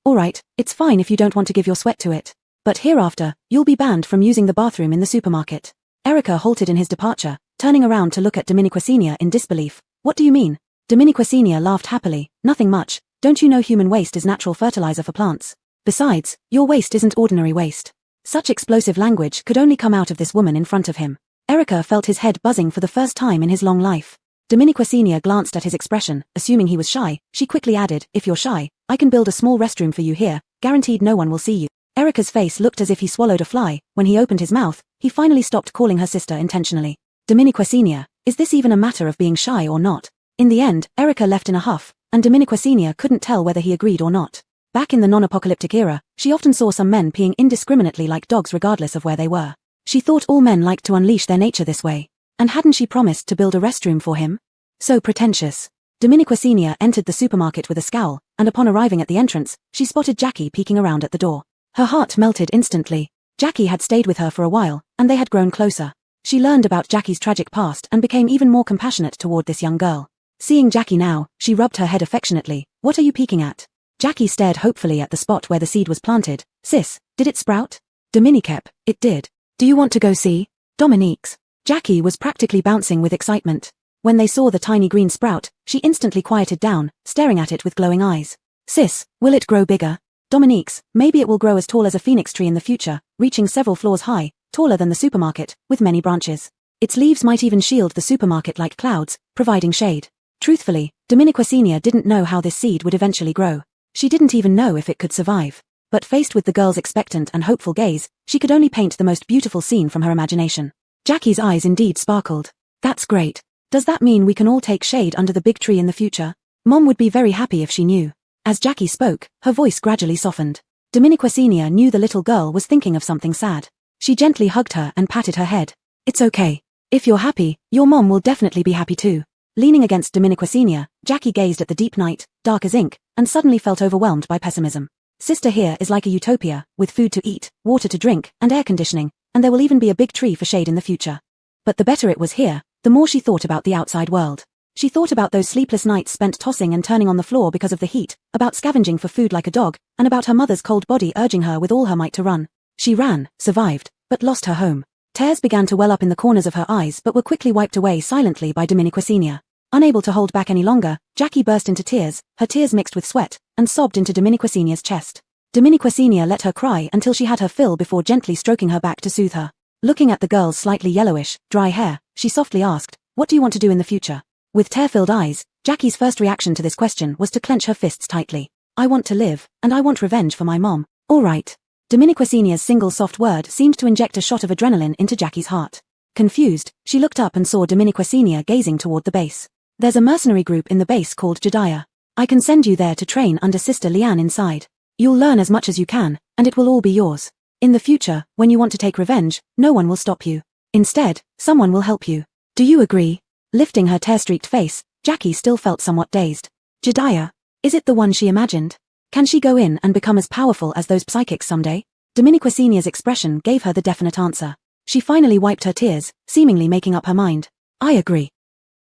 Speaker 1: it's fine if you don't want to give your sweat to it. But hereafter, you'll be banned from using the bathroom in the supermarket. Erica halted in his departure, turning around to look at Dominiquesenia in disbelief. What do you mean? Dominiquesenia laughed happily. Nothing much. Don't you know human waste is natural fertilizer for plants? Besides, your waste isn't ordinary waste. Such explosive language could only come out of this woman in front of him. Erica felt his head buzzing for the first time in his long life. Dominiquesenia glanced at his expression, assuming he was shy. She quickly added, if you're shy, I can build a small restroom for you here, guaranteed no one will see you. Erica's face looked as if he swallowed a fly. When he opened his mouth, he finally stopped calling her sister intentionally. Dominiquesenia, is this even a matter of being shy or not? In the end, Erica left in a huff, and Dominiquesenia couldn't tell whether he agreed or not. Back in the non-apocalyptic era, she often saw some men peeing indiscriminately like dogs regardless of where they were. She thought all men liked to unleash their nature this way. And hadn't she promised to build a restroom for him? So pretentious. Dominiquesenia entered the supermarket with a scowl, and upon arriving at the entrance, she spotted Jackie peeking around at the door. Her heart melted instantly. Jackie had stayed with her for a while, and they had grown closer. She learned about Jackie's tragic past and became even more compassionate toward this young girl. Seeing Jackie now, she rubbed her head affectionately. What are you peeking at? Jackie stared hopefully at the spot where the seed was planted. Sis, did it sprout? Dominique, it did. Do you want to go see? Dominique's. Jackie was practically bouncing with excitement. When they saw the tiny green sprout, she instantly quieted down, staring at it with glowing eyes. Sis, will it grow bigger? Dominique's, maybe it will grow as tall as a phoenix tree in the future, reaching several floors high, taller than the supermarket, with many branches. Its leaves might even shield the supermarket like clouds, providing shade. Truthfully, Dominique Senior didn't know how this seed would eventually grow. She didn't even know if it could survive. But faced with the girl's expectant and hopeful gaze, she could only paint the most beautiful scene from her imagination. Jackie's eyes indeed sparkled. That's great. Does that mean we can all take shade under the big tree in the future? Mom would be very happy if she knew. As Jackie spoke, her voice gradually softened. Dominique Senior knew the little girl was thinking of something sad. She gently hugged her and patted her head. It's okay. If you're happy, your mom will definitely be happy too. Leaning against Dominique Senior, Jackie gazed at the deep night, dark as ink, and suddenly felt overwhelmed by pessimism. Sister here is like a utopia, with food to eat, water to drink, and air conditioning, and there will even be a big tree for shade in the future. But the better it was here, the more she thought about the outside world. She thought about those sleepless nights spent tossing and turning on the floor because of the heat, about scavenging for food like a dog, and about her mother's cold body urging her with all her might to run. She ran, survived, but lost her home. Tears began to well up in the corners of her eyes but were quickly wiped away silently by Dominique Senior. Unable to hold back any longer, Jackie burst into tears, her tears mixed with sweat, and sobbed into Dominique Senior's chest. Dominique Senior let her cry until she had her fill before gently stroking her back to soothe her. Looking at the girl's slightly yellowish, dry hair, she softly asked, "What do you want to do in the future?" With tear-filled eyes, Jackie's first reaction to this question was to clench her fists tightly. "I want to live, and I want revenge for my mom." All right. Dominique Senior's single soft word seemed to inject a shot of adrenaline into Jackie's heart. Confused, she looked up and saw Dominique Senior gazing toward the base. "There's a mercenary group in the base called Yandere. I can send you there to train under Sister Liane inside. You'll learn as much as you can, and it will all be yours. In the future, when you want to take revenge, no one will stop you. Instead, someone will help you. Do you agree?" Lifting her tear-streaked face, Jackie still felt somewhat dazed. Yandere? Is it the one she imagined? Can she go in and become as powerful as those psychics someday? Dominique Senior's expression gave her the definite answer. She finally wiped her tears, seemingly making up her mind. "I agree."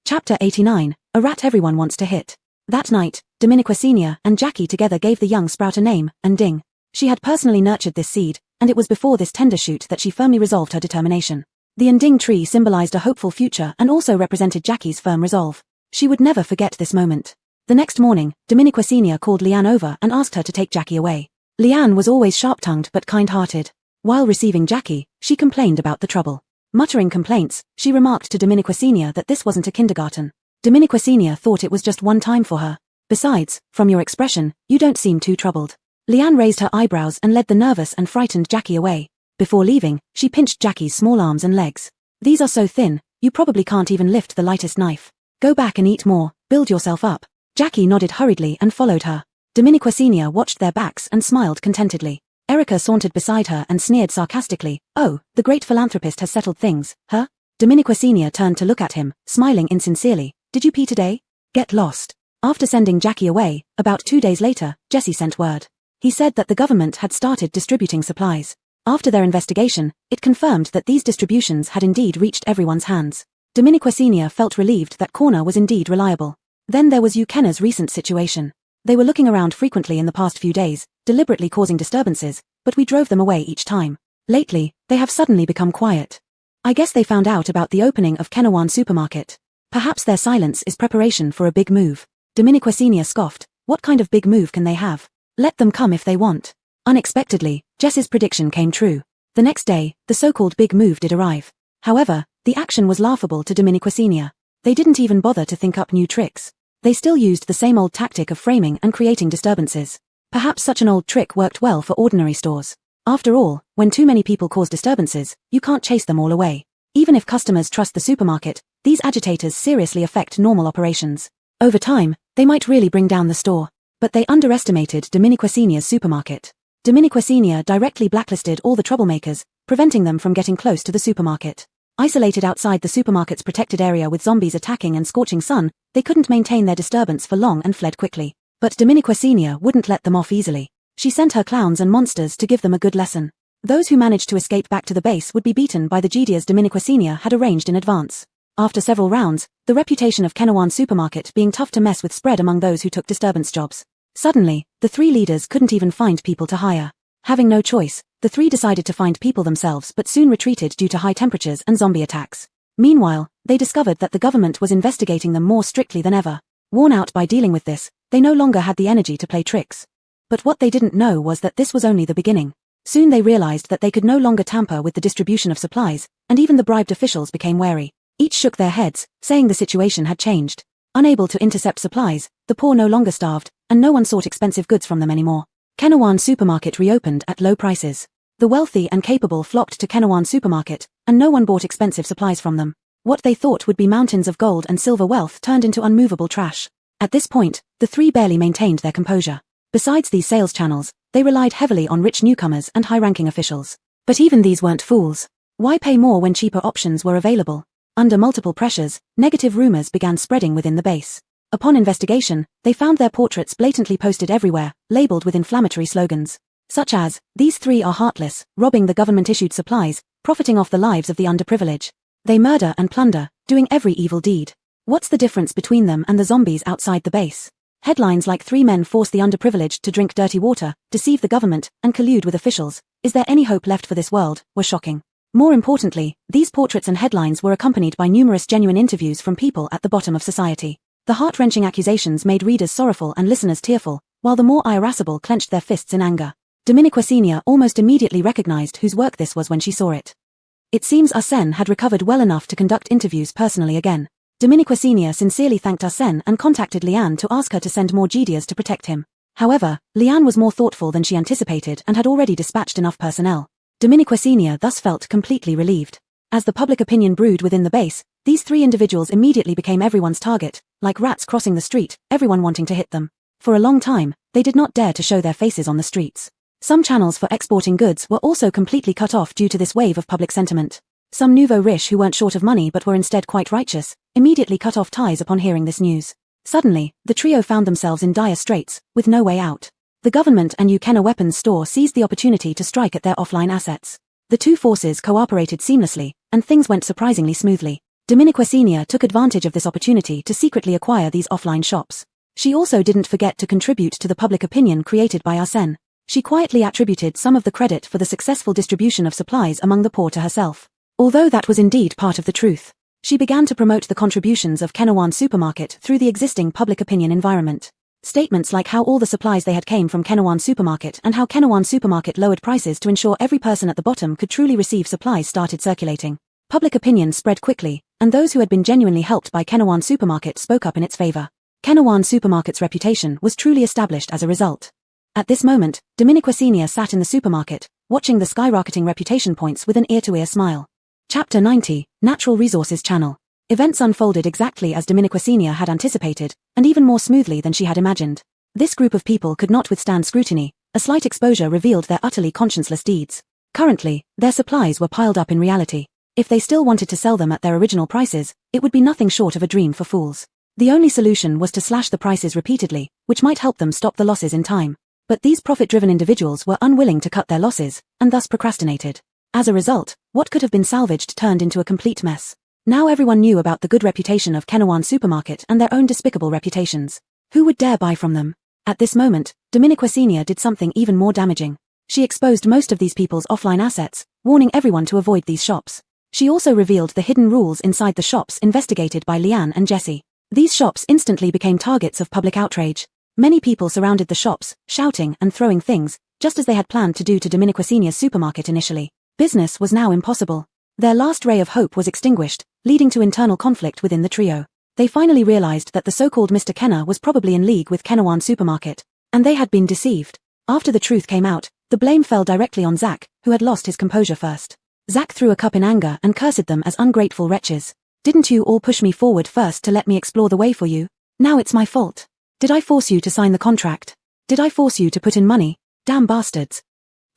Speaker 1: Chapter 89, A Rat Everyone Wants to Hit. That night, Dominique Senior and Jackie together gave the young sprout a name, Nding. She had personally nurtured this seed, and it was before this tender shoot that she firmly resolved her determination. The Nding tree symbolized a hopeful future and also represented Jackie's firm resolve. She would never forget this moment. The next morning, Dominique Senior called Liane over and asked her to take Jackie away. Liane was always sharp-tongued but kind-hearted. While receiving Jackie, she complained about the trouble. Muttering complaints, she remarked to Dominique Senior that this wasn't a kindergarten. Dominique Senior thought it was just one time for her. Besides, from your expression, you don't seem too troubled. Liane raised her eyebrows and led the nervous and frightened Jackie away. Before leaving, she pinched Jackie's small arms and legs. "These are so thin, you probably can't even lift the lightest knife. Go back and eat more, build yourself up." Jackie nodded hurriedly and followed her. Dominique Senior watched their backs and smiled contentedly. Erica sauntered beside her and sneered sarcastically, "Oh, the great philanthropist has settled things, huh?" Dominique Senior turned to look at him, smiling insincerely. "Did you pee today? Get lost." After sending Jackie away, about 2 days later, Jesse sent word. He said that the government had started distributing supplies. After their investigation, it confirmed that these distributions had indeed reached everyone's hands. Dominique Senior felt relieved that Corner was indeed reliable. Then there was Ukenna's recent situation. They were looking around frequently in the past few days, deliberately causing disturbances, but we drove them away each time. Lately, they have suddenly become quiet. I guess they found out about the opening of Kenawan supermarket. Perhaps their silence is preparation for a big move. Dominique Senior scoffed. What kind of big move can they have? Let them come if they want. Unexpectedly, Jess's prediction came true. The next day, the so-called big move did arrive. However, the action was laughable to Dominique Senior. They didn't even bother to think up new tricks. They still used the same old tactic of framing and creating disturbances. Perhaps such an old trick worked well for ordinary stores. After all, when too many people cause disturbances, you can't chase them all away. Even if customers trust the supermarket, these agitators seriously affect normal operations. Over time, they might really bring down the store. But they underestimated Dominique Senior's supermarket. Dominique Senior directly blacklisted all the troublemakers, preventing them from getting close to the supermarket. Isolated outside the supermarket's protected area with zombies attacking and scorching sun, they couldn't maintain their disturbance for long and fled quickly. But Dominique Senior wouldn't let them off easily. She sent her clowns and monsters to give them a good lesson. Those who managed to escape back to the base would be beaten by the Gidias Dominique Senior had arranged in advance. After several rounds, the reputation of Kenawan Supermarket being tough to mess with spread among those who took disturbance jobs. Suddenly, the three leaders couldn't even find people to hire. Having no choice, the three decided to find people themselves but soon retreated due to high temperatures and zombie attacks. Meanwhile, they discovered that the government was investigating them more strictly than ever. Worn out by dealing with this, they no longer had the energy to play tricks. But what they didn't know was that this was only the beginning. Soon they realized that they could no longer tamper with the distribution of supplies, and even the bribed officials became wary. Each shook their heads, saying the situation had changed. Unable to intercept supplies, the poor no longer starved, and no one sought expensive goods from them anymore. Kenawan Supermarket reopened at low prices. The wealthy and capable flocked to Kenawan Supermarket, and no one bought expensive supplies from them. What they thought would be mountains of gold and silver wealth turned into unmovable trash. At this point, the three barely maintained their composure. Besides these sales channels, they relied heavily on rich newcomers and high-ranking officials. But even these weren't fools. Why pay more when cheaper options were available? Under multiple pressures, negative rumors began spreading within the base. Upon investigation, they found their portraits blatantly posted everywhere, labeled with inflammatory slogans, such as, "These three are heartless, robbing the government-issued supplies, profiting off the lives of the underprivileged. They murder and plunder, doing every evil deed. What's the difference between them and the zombies outside the base?" Headlines like "Three men force the underprivileged to drink dirty water, deceive the government, and collude with officials. Is there any hope left for this world?" were shocking. More importantly, these portraits and headlines were accompanied by numerous genuine interviews from people at the bottom of society. The heart-wrenching accusations made readers sorrowful and listeners tearful, while the more irascible clenched their fists in anger. Dominiqua Senior almost immediately recognized whose work this was when she saw it. It seems Arsène had recovered well enough to conduct interviews personally again. Dominiqua Senior sincerely thanked Arsène and contacted Liane to ask her to send more Gidias to protect him. However, Liane was more thoughtful than she anticipated and had already dispatched enough personnel. Dominiqua Senior thus felt completely relieved. As the public opinion brewed within the base, these three individuals immediately became everyone's target, like rats crossing the street, everyone wanting to hit them. For a long time, they did not dare to show their faces on the streets. Some channels for exporting goods were also completely cut off due to this wave of public sentiment. Some nouveau riche who weren't short of money but were instead quite righteous, immediately cut off ties upon hearing this news. Suddenly, the trio found themselves in dire straits, with no way out. The government and Ukena weapons store seized the opportunity to strike at their offline assets. The two forces cooperated seamlessly, and things went surprisingly smoothly. Dominiqua Senior took advantage of this opportunity to secretly acquire these offline shops. She also didn't forget to contribute to the public opinion created by Arsène. She quietly attributed some of the credit for the successful distribution of supplies among the poor to herself. Although that was indeed part of the truth, she began to promote the contributions of Kenawan Supermarket through the existing public opinion environment. Statements like how all the supplies they had came from Kenawan Supermarket and how Kenawan Supermarket lowered prices to ensure every person at the bottom could truly receive supplies started circulating. Public opinion spread quickly, and those who had been genuinely helped by Kenawan Supermarket spoke up in its favor. Kenawan Supermarket's reputation was truly established as a result. At this moment, Dominiqua Senior sat in the supermarket, watching the skyrocketing reputation points with an ear-to-ear smile. Chapter 90, Natural Resources Channel. Events unfolded exactly as Dominiqua Senior had anticipated, and even more smoothly than she had imagined. This group of people could not withstand scrutiny. A slight exposure revealed their utterly conscienceless deeds. Currently, their supplies were piled up in reality. If they still wanted to sell them at their original prices, it would be nothing short of a dream for fools. The only solution was to slash the prices repeatedly, which might help them stop the losses in time. But these profit-driven individuals were unwilling to cut their losses, and thus procrastinated. As a result, what could have been salvaged turned into a complete mess. Now everyone knew about the good reputation of Kenawan Supermarket and their own despicable reputations. Who would dare buy from them? At this moment, Dominiqua Senior did something even more damaging. She exposed most of these people's offline assets, warning everyone to avoid these shops. She also revealed the hidden rules inside the shops investigated by Liane and Jesse. These shops instantly became targets of public outrage. Many people surrounded the shops, shouting and throwing things, just as they had planned to do to Dominiqua Senior's supermarket initially. Business was now impossible. Their last ray of hope was extinguished, leading to internal conflict within the trio. They finally realized that the so-called Mr. Kenna was probably in league with Kenawan Supermarket, and they had been deceived. After the truth came out, the blame fell directly on Zach, who had lost his composure first. Zach threw a cup in anger and cursed them as ungrateful wretches. "Didn't you all push me forward first to let me explore the way for you? Now it's my fault. Did I force you to sign the contract? Did I force you to put in money? Damn bastards."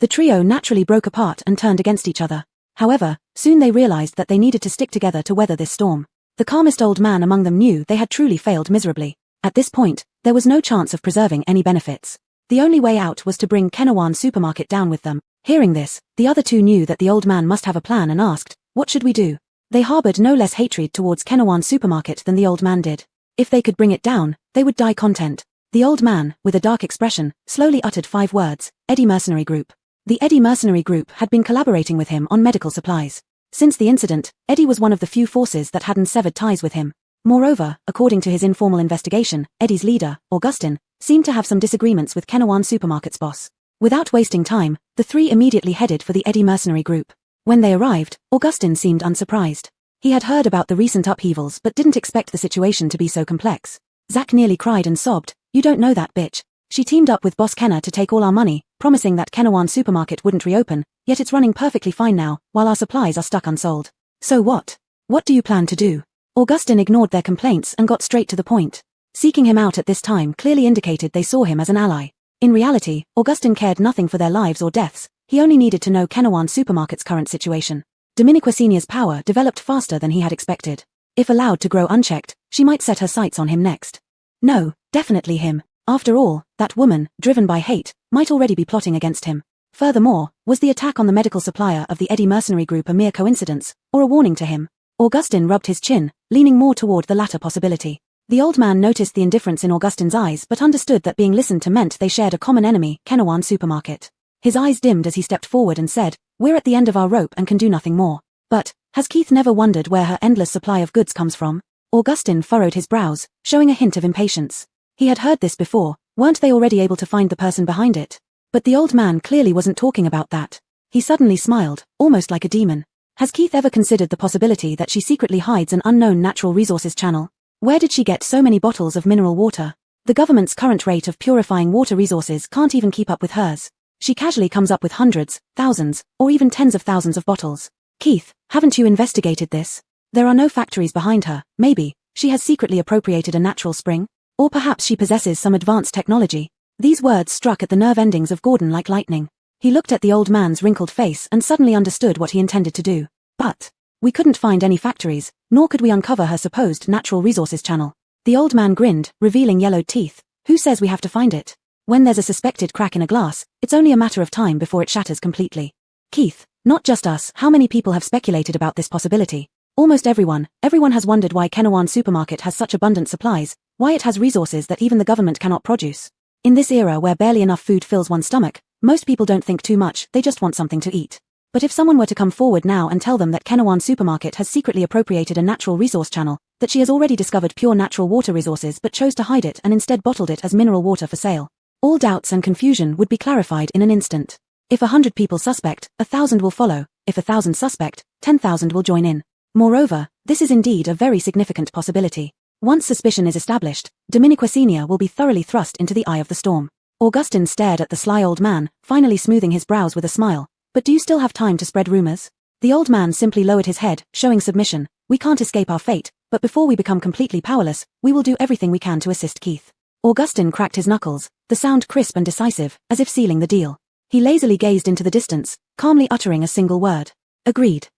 Speaker 1: The trio naturally broke apart and turned against each other. However, soon they realized that they needed to stick together to weather this storm. The calmest old man among them knew they had truly failed miserably. At this point, there was no chance of preserving any benefits. The only way out was to bring Kenawan Supermarket down with them. Hearing this, the other two knew that the old man must have a plan and asked, "What should we do?" They harbored no less hatred towards Kenawan Supermarket than the old man did. If they could bring it down, they would die content. The old man, with a dark expression, slowly uttered 5 words: Eddy Mercenary Group. The Eddy Mercenary Group had been collaborating with him on medical supplies. Since the incident, Eddy was one of the few forces that hadn't severed ties with him. Moreover, according to his informal investigation, Eddy's leader, Augustin, seemed to have some disagreements with Kenawan Supermarket's boss. Without wasting time, the 3 immediately headed for the Eddy Mercenary Group. When they arrived, Augustin seemed unsurprised. He had heard about the recent upheavals but didn't expect the situation to be so complex. Zach nearly cried and sobbed, "You don't know that bitch. She teamed up with Boss Kenna to take all our money, promising that Kenawan Supermarket wouldn't reopen, yet it's running perfectly fine now, while our supplies are stuck unsold. So what? What do you plan to do?" Augustin ignored their complaints and got straight to the point. Seeking him out at this time clearly indicated they saw him as an ally. In reality, Augustin cared nothing for their lives or deaths, he only needed to know Kenawan Supermarket's current situation. Dominiqua Senior's power developed faster than he had expected. If allowed to grow unchecked, she might set her sights on him next. No, definitely him. After all, that woman, driven by hate, might already be plotting against him. Furthermore, was the attack on the medical supplier of the Eddy Mercenary Group a mere coincidence, or a warning to him? Augustin rubbed his chin, leaning more toward the latter possibility. The old man noticed the indifference in Augustin's eyes but understood that being listened to meant they shared a common enemy, Kenawan Supermarket. His eyes dimmed as he stepped forward and said, "We're at the end of our rope and can do nothing more. But, has Keith never wondered where her endless supply of goods comes from?" Augustin furrowed his brows, showing a hint of impatience. He had heard this before, weren't they already able to find the person behind it? But the old man clearly wasn't talking about that. He suddenly smiled, almost like a demon. Has Keith ever considered the possibility that she secretly hides an unknown natural resources channel? Where did she get so many bottles of mineral water? The government's current rate of purifying water resources can't even keep up with hers. She casually comes up with hundreds, thousands, or even tens of thousands of bottles. Keith, haven't you investigated this? There are no factories behind her. Maybe she has secretly appropriated a natural spring? Or perhaps she possesses some advanced technology. These words struck at the nerve endings of Gordon like lightning. He looked at the old man's wrinkled face and suddenly understood what he intended to do. But we couldn't find any factories, nor could we uncover her supposed natural resources channel. The old man grinned, revealing yellowed teeth. Who says we have to find it? When there's a suspected crack in a glass, it's only a matter of time before it shatters completely. Keith, not just us, how many people have speculated about this possibility? Almost everyone has wondered why Kenawan Supermarket has such abundant supplies, why it has resources that even the government cannot produce. In this era where barely enough food fills one's stomach, most people don't think too much, they just want something to eat. But if someone were to come forward now and tell them that Kenawan Supermarket has secretly appropriated a natural resource channel, that she has already discovered pure natural water resources but chose to hide it and instead bottled it as mineral water for sale, all doubts and confusion would be clarified in an instant. If 100 people suspect, 1,000 will follow. If 1,000 suspect, 10,000 will join in. Moreover, this is indeed a very significant possibility. Once suspicion is established, Dominiqua Senior will be thoroughly thrust into the eye of the storm. Augustin stared at the sly old man, finally smoothing his brows with a smile. But do you still have time to spread rumors? The old man simply lowered his head, showing submission. We can't escape our fate, but before we become completely powerless, we will do everything we can to assist Keith. Augustin cracked his knuckles, the sound crisp and decisive, as if sealing the deal. He lazily gazed into the distance, calmly uttering a single word. Agreed.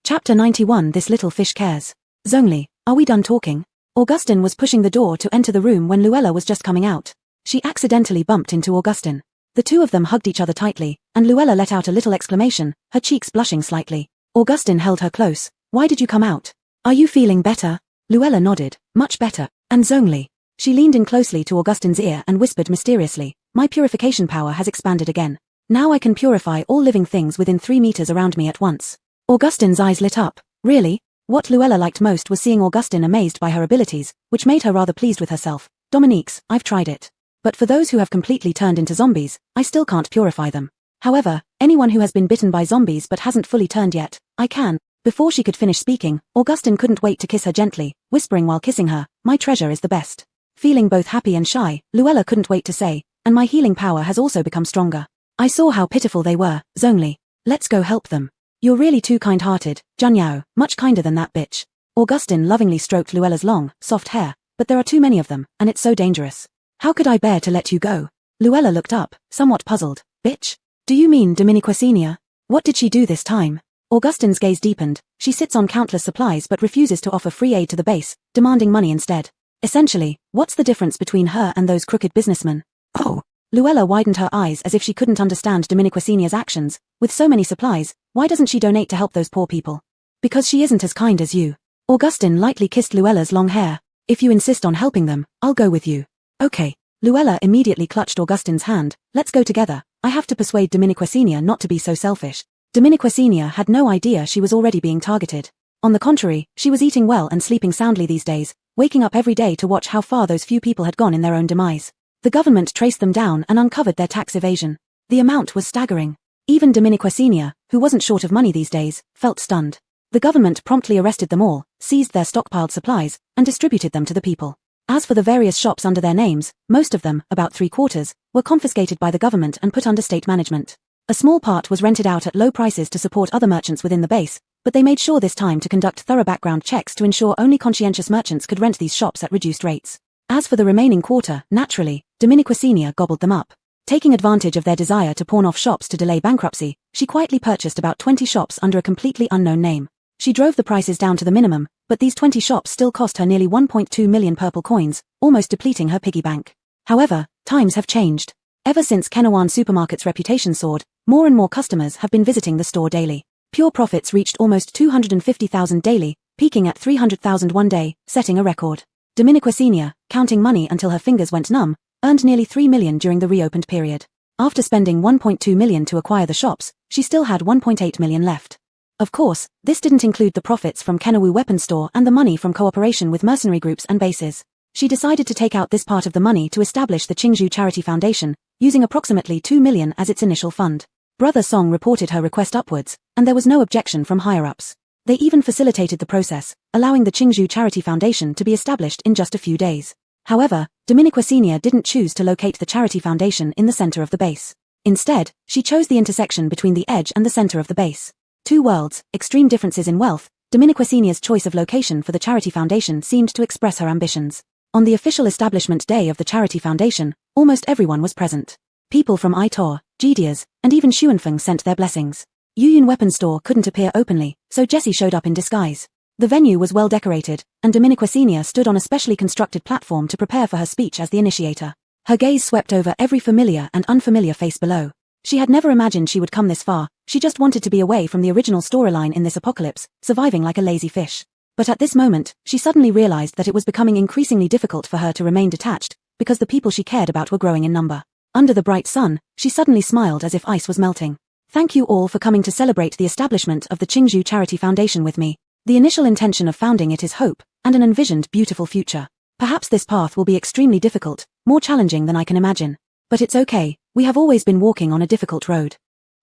Speaker 1: Chapter 91. This little fish cares. Zongli, are we done talking? Augustin was pushing the door to enter the room when Luella was just coming out. She accidentally bumped into Augustin. The two of them hugged each other tightly, and Luella let out a little exclamation, her cheeks blushing slightly. Augustin held her close. Why did you come out? Are you feeling better? Luella nodded. Much better. And Zongli. She leaned in closely to Augustin's ear and whispered mysteriously, my purification power has expanded again. Now I can purify all living things within 3 meters around me at once. Augustin's eyes lit up. Really? What Luella liked most was seeing Augustin amazed by her abilities, which made her rather pleased with herself. Dominique's, I've tried it. But for those who have completely turned into zombies, I still can't purify them. However, anyone who has been bitten by zombies but hasn't fully turned yet, I can. Before she could finish speaking, Augustin couldn't wait to kiss her gently, whispering while kissing her, my treasure is the best. Feeling both happy and shy, Luella couldn't wait to say, and my healing power has also become stronger. I saw how pitiful they were, Zongli. Let's go help them. You're really too kind-hearted, Junyao, much kinder than that bitch. Augustin lovingly stroked Luella's long, soft hair, but there are too many of them, and it's so dangerous. How could I bear to let you go? Luella looked up, somewhat puzzled. Bitch? Do you mean Dominiqua Senior? What did she do this time? Augustin's gaze deepened. She sits on countless supplies but refuses to offer free aid to the base, demanding money instead. Essentially, what's the difference between her and those crooked businessmen? Oh. Luella widened her eyes as if she couldn't understand Dominiqua Senior's actions. With so many supplies, why doesn't she donate to help those poor people? Because she isn't as kind as you. Augustine lightly kissed Luella's long hair. If you insist on helping them, I'll go with you. Okay. Luella immediately clutched Augustine's hand. Let's go together. I have to persuade Dominiquecenia not to be so selfish. Dominiquecenia had no idea she was already being targeted. On the contrary, she was eating well and sleeping soundly these days, waking up every day to watch how far those few people had gone in their own demise. The government traced them down and uncovered their tax evasion. The amount was staggering. Even Dominiquecenia, who wasn't short of money these days, felt stunned. The government promptly arrested them all, seized their stockpiled supplies, and distributed them to the people. As for the various shops under their names, most of them, about 3/4, were confiscated by the government and put under state management. A small part was rented out at low prices to support other merchants within the base, but they made sure this time to conduct thorough background checks to ensure only conscientious merchants could rent these shops at reduced rates. As for the remaining quarter, naturally, Dominiquecenia gobbled them up. Taking advantage of their desire to pawn off shops to delay bankruptcy, she quietly purchased about 20 shops under a completely unknown name. She drove the prices down to the minimum, but these 20 shops still cost her nearly 1.2 million purple coins, almost depleting her piggy bank. However, times have changed. Ever since Kenawan Supermarket's reputation soared, more and more customers have been visiting the store daily. Pure profits reached almost 250,000 daily, peaking at 300,000 one day, setting a record. Dominiquecenia, counting money until her fingers went numb, earned nearly 3 million during the reopened period. After spending 1.2 million to acquire the shops, she still had 1.8 million left. Of course, this didn't include the profits from Kenawu Weapons Store and the money from cooperation with mercenary groups and bases. She decided to take out this part of the money to establish the Qingzhou Charity Foundation, using approximately 2 million as its initial fund. Brother Song reported her request upwards, and there was no objection from higher-ups. They even facilitated the process, allowing the Qingzhou Charity Foundation to be established in just a few days. However, Dominiquecenia didn't choose to locate the charity foundation in the center of the base. Instead, she chose the intersection between the edge and the center of the base. Two worlds, extreme differences in wealth. Dominiquecenia's choice of location for the charity foundation seemed to express her ambitions. On the official establishment day of the charity foundation, almost everyone was present. People from Aitor, Jidias, and even Xuanfeng sent their blessings. Yuyun Weapons Store couldn't appear openly, so Jessie showed up in disguise. The venue was well decorated, and Dominiquecenia stood on a specially constructed platform to prepare for her speech as the initiator. Her gaze swept over every familiar and unfamiliar face below. She had never imagined she would come this far. She just wanted to be away from the original storyline in this apocalypse, surviving like a lazy fish. But at this moment, she suddenly realized that it was becoming increasingly difficult for her to remain detached, because the people she cared about were growing in number. Under the bright sun, she suddenly smiled as if ice was melting. Thank you all for coming to celebrate the establishment of the Qingzhou Charity Foundation with me. The initial intention of founding it is hope, and an envisioned beautiful future. Perhaps this path will be extremely difficult, more challenging than I can imagine. But it's okay, we have always been walking on a difficult road.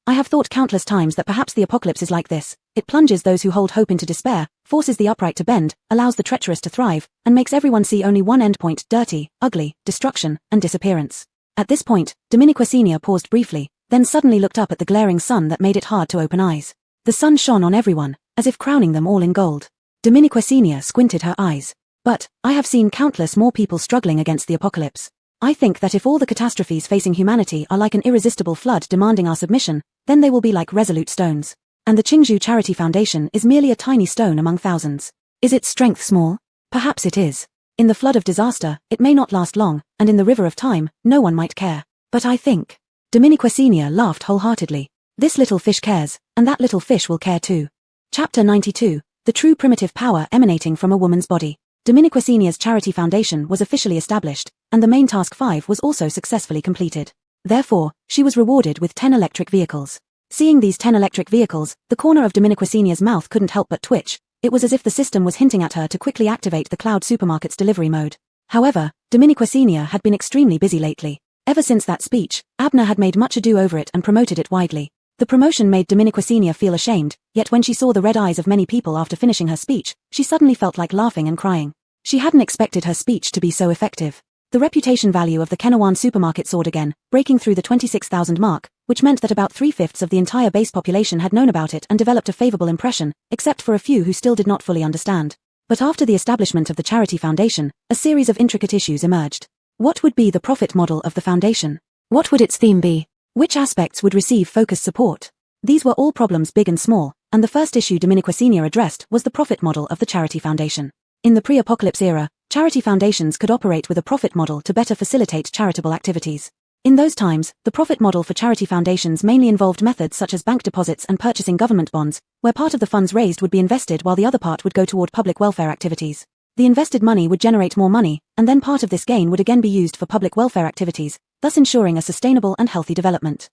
Speaker 1: I have thought countless times that perhaps the apocalypse is like this. It plunges those who hold hope into despair, forces the upright to bend, allows the treacherous to thrive, and makes everyone see only one endpoint: dirty, ugly, destruction, and disappearance. At this point, Dominiquecenia paused briefly, then suddenly looked up at the glaring sun that made it hard to open eyes. The sun shone on everyone, as if crowning them all in gold. Dominiquecenia squinted her eyes. But, I have seen countless more people struggling against the apocalypse. I think that if all the catastrophes facing humanity are like an irresistible flood demanding our submission, then they will be like resolute stones. And the Qingzhou Charity Foundation is merely a tiny stone among thousands. Is its strength small? Perhaps it is. In the flood of disaster, it may not last long, and in the river of time, no one might care. But I think. Dominiquecenia laughed wholeheartedly. This little fish cares, and that little fish will care too. Chapter 92, The True Primitive Power Emanating from a Woman's Body. Dominiquecenia's charity foundation was officially established, and the main task 5 was also successfully completed. Therefore, she was rewarded with 10 electric vehicles. Seeing these 10 electric vehicles, the corner of Dominiquecenia's mouth couldn't help but twitch. It was as if the system was hinting at her to quickly activate the Cloud Supermarket's delivery mode. However, Dominiquecenia had been extremely busy lately. Ever since that speech, Abner had made much ado over it and promoted it widely. The promotion made Dominiquecenia feel ashamed, yet when she saw the red eyes of many people after finishing her speech, she suddenly felt like laughing and crying. She hadn't expected her speech to be so effective. The reputation value of the Kenawan Supermarket soared again, breaking through the 26,000 mark, which meant that about 3/5 of the entire base population had known about it and developed a favorable impression, except for a few who still did not fully understand. But after the establishment of the charity foundation, a series of intricate issues emerged. What would be the profit model of the foundation? What would its theme be? Which aspects would receive focused support? These were all problems big and small, and the first issue Dominiquecenia addressed was the profit model of the charity foundation. In the pre-apocalypse era, charity foundations could operate with a profit model to better facilitate charitable activities. In those times, the profit model for charity foundations mainly involved methods such as bank deposits and purchasing government bonds, where part of the funds raised would be invested while the other part would go toward public welfare activities. The invested money would generate more money, and then part of this gain would again be used for public welfare activities, thus ensuring a sustainable and healthy development.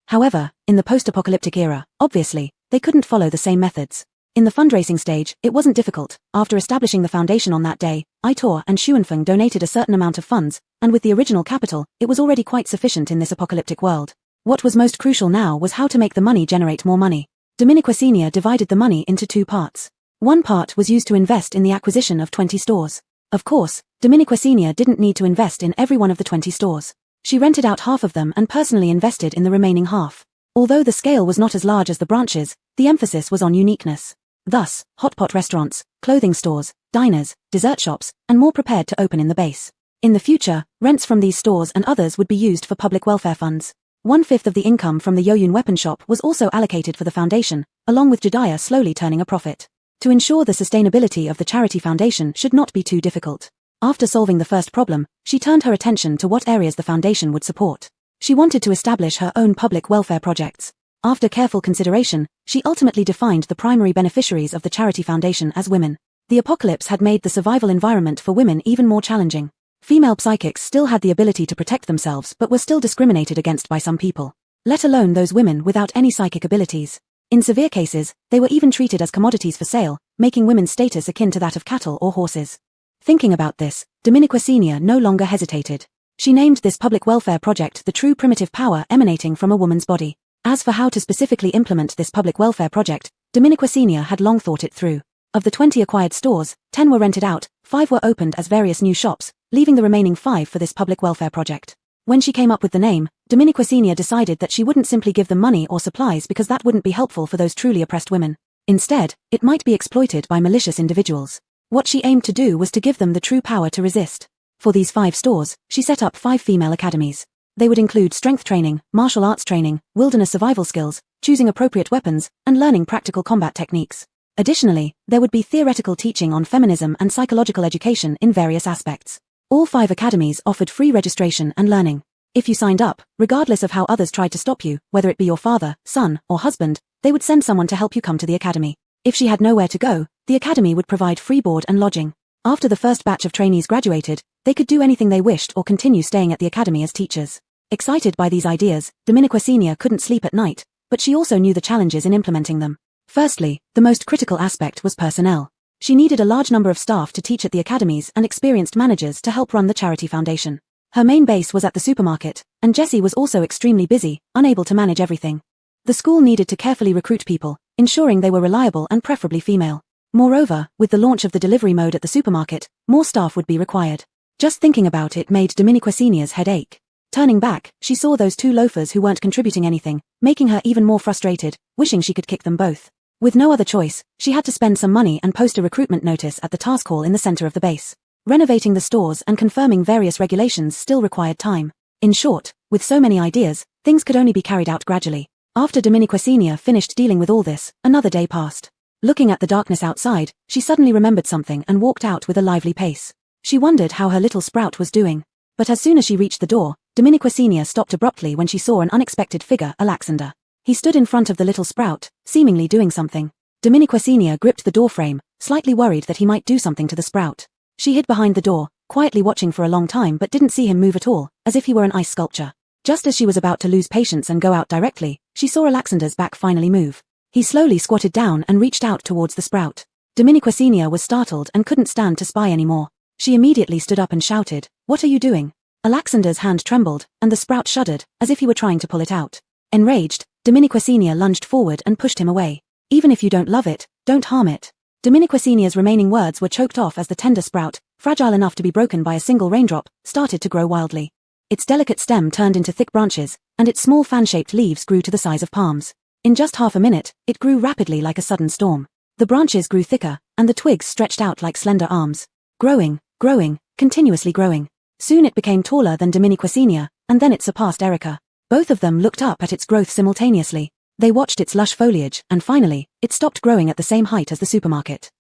Speaker 1: However, in the post-apocalyptic era, obviously, they couldn't follow the same methods. In the fundraising stage, it wasn't difficult. After establishing the foundation on that day, Aitor and Xuanfeng donated a certain amount of funds, and with the original capital, it was already quite sufficient in this apocalyptic world. What was most crucial now was how to make the money generate more money. Dominiqua Sr. divided the money into two parts. One part was used to invest in the acquisition of 20 stores. Of course, Dominiqua Sr. didn't need to invest in every one of the 20 stores. She rented out half of them and personally invested in the remaining half. Although the scale was not as large as the branches, the emphasis was on uniqueness. Thus, hotpot restaurants, clothing stores, diners, dessert shops, and more prepared to open in the base. In the future, rents from these stores and others would be used for public welfare funds. 1/5 of the income from the Yoyun weapon shop was also allocated for the foundation, along with Jediah slowly turning a profit. To ensure the sustainability of the charity foundation should not be too difficult. After solving the first problem, she turned her attention to what areas the foundation would support. She wanted to establish her own public welfare projects. After careful consideration, she ultimately defined the primary beneficiaries of the charity foundation as women. The apocalypse had made the survival environment for women even more challenging. Female psychics still had the ability to protect themselves but were still discriminated against by some people, let alone those women without any psychic abilities. In severe cases, they were even treated as commodities for sale, making women's status akin to that of cattle or horses. Thinking about this, Dominiqua Sr. no longer hesitated. She named this public welfare project the true primitive power emanating from a woman's body. As for how to specifically implement this public welfare project, Dominiqua Sr. had long thought it through. Of the 20 acquired stores, 10 were rented out, 5 were opened as various new shops, leaving the remaining 5 for this public welfare project. When she came up with the name, Dominiqua Sr. decided that she wouldn't simply give them money or supplies because that wouldn't be helpful for those truly oppressed women. Instead, it might be exploited by malicious individuals. What she aimed to do was to give them the true power to resist. For these 5 stores, she set up 5 female academies. They would include strength training, martial arts training, wilderness survival skills, choosing appropriate weapons, and learning practical combat techniques. Additionally, there would be theoretical teaching on feminism and psychological education in various aspects. All 5 academies offered free registration and learning. If you signed up, regardless of how others tried to stop you, whether it be your father, son, or husband, they would send someone to help you come to the academy. If she had nowhere to go, the academy would provide free board and lodging. After the first batch of trainees graduated, they could do anything they wished or continue staying at the academy as teachers. Excited by these ideas, Dominiqua Sr. couldn't sleep at night, but she also knew the challenges in implementing them. Firstly, the most critical aspect was personnel. She needed a large number of staff to teach at the academies and experienced managers to help run the charity foundation. Her main base was at the supermarket, and Jessie was also extremely busy, unable to manage everything. The school needed to carefully recruit people, ensuring they were reliable and preferably female. Moreover, with the launch of the delivery mode at the supermarket, more staff would be required. Just thinking about it made Dominiqua Sr.'s head ache. Turning back, she saw those 2 loafers who weren't contributing anything, making her even more frustrated, wishing she could kick them both. With no other choice, she had to spend some money and post a recruitment notice at the task hall in the center of the base. Renovating the stores and confirming various regulations still required time. In short, with so many ideas, things could only be carried out gradually. After Dominiqua Sr. finished dealing with all this, another day passed. Looking at the darkness outside, she suddenly remembered something and walked out with a lively pace. She wondered how her little sprout was doing. But as soon as she reached the door, Dominiqua Sr. stopped abruptly when she saw an unexpected figure, Alexander. He stood in front of the little sprout, seemingly doing something. Dominiqua Sr. gripped the doorframe, slightly worried that he might do something to the sprout. She hid behind the door, quietly watching for a long time but didn't see him move at all, as if he were an ice sculpture. Just as she was about to lose patience and go out directly, she saw Alexander's back finally move. He slowly squatted down and reached out towards the sprout. Dominiqua Sr. was startled and couldn't stand to spy anymore. She immediately stood up and shouted, "What are you doing?" Alexander's hand trembled, and the sprout shuddered, as if he were trying to pull it out. Enraged, Dominiqua Sr. lunged forward and pushed him away. "Even if you don't love it, don't harm it." Dominiqua Sr.'s remaining words were choked off as the tender sprout, fragile enough to be broken by a single raindrop, started to grow wildly. Its delicate stem turned into thick branches, and its small fan-shaped leaves grew to the size of palms. In just half a minute, it grew rapidly like a sudden storm. The branches grew thicker, and the twigs stretched out like slender arms. Growing, continuously growing. Soon it became taller than Dominiqua Sr., and then it surpassed Erica. Both of them looked up at its growth simultaneously. They watched its lush foliage, and finally, it stopped growing at the same height as the supermarket.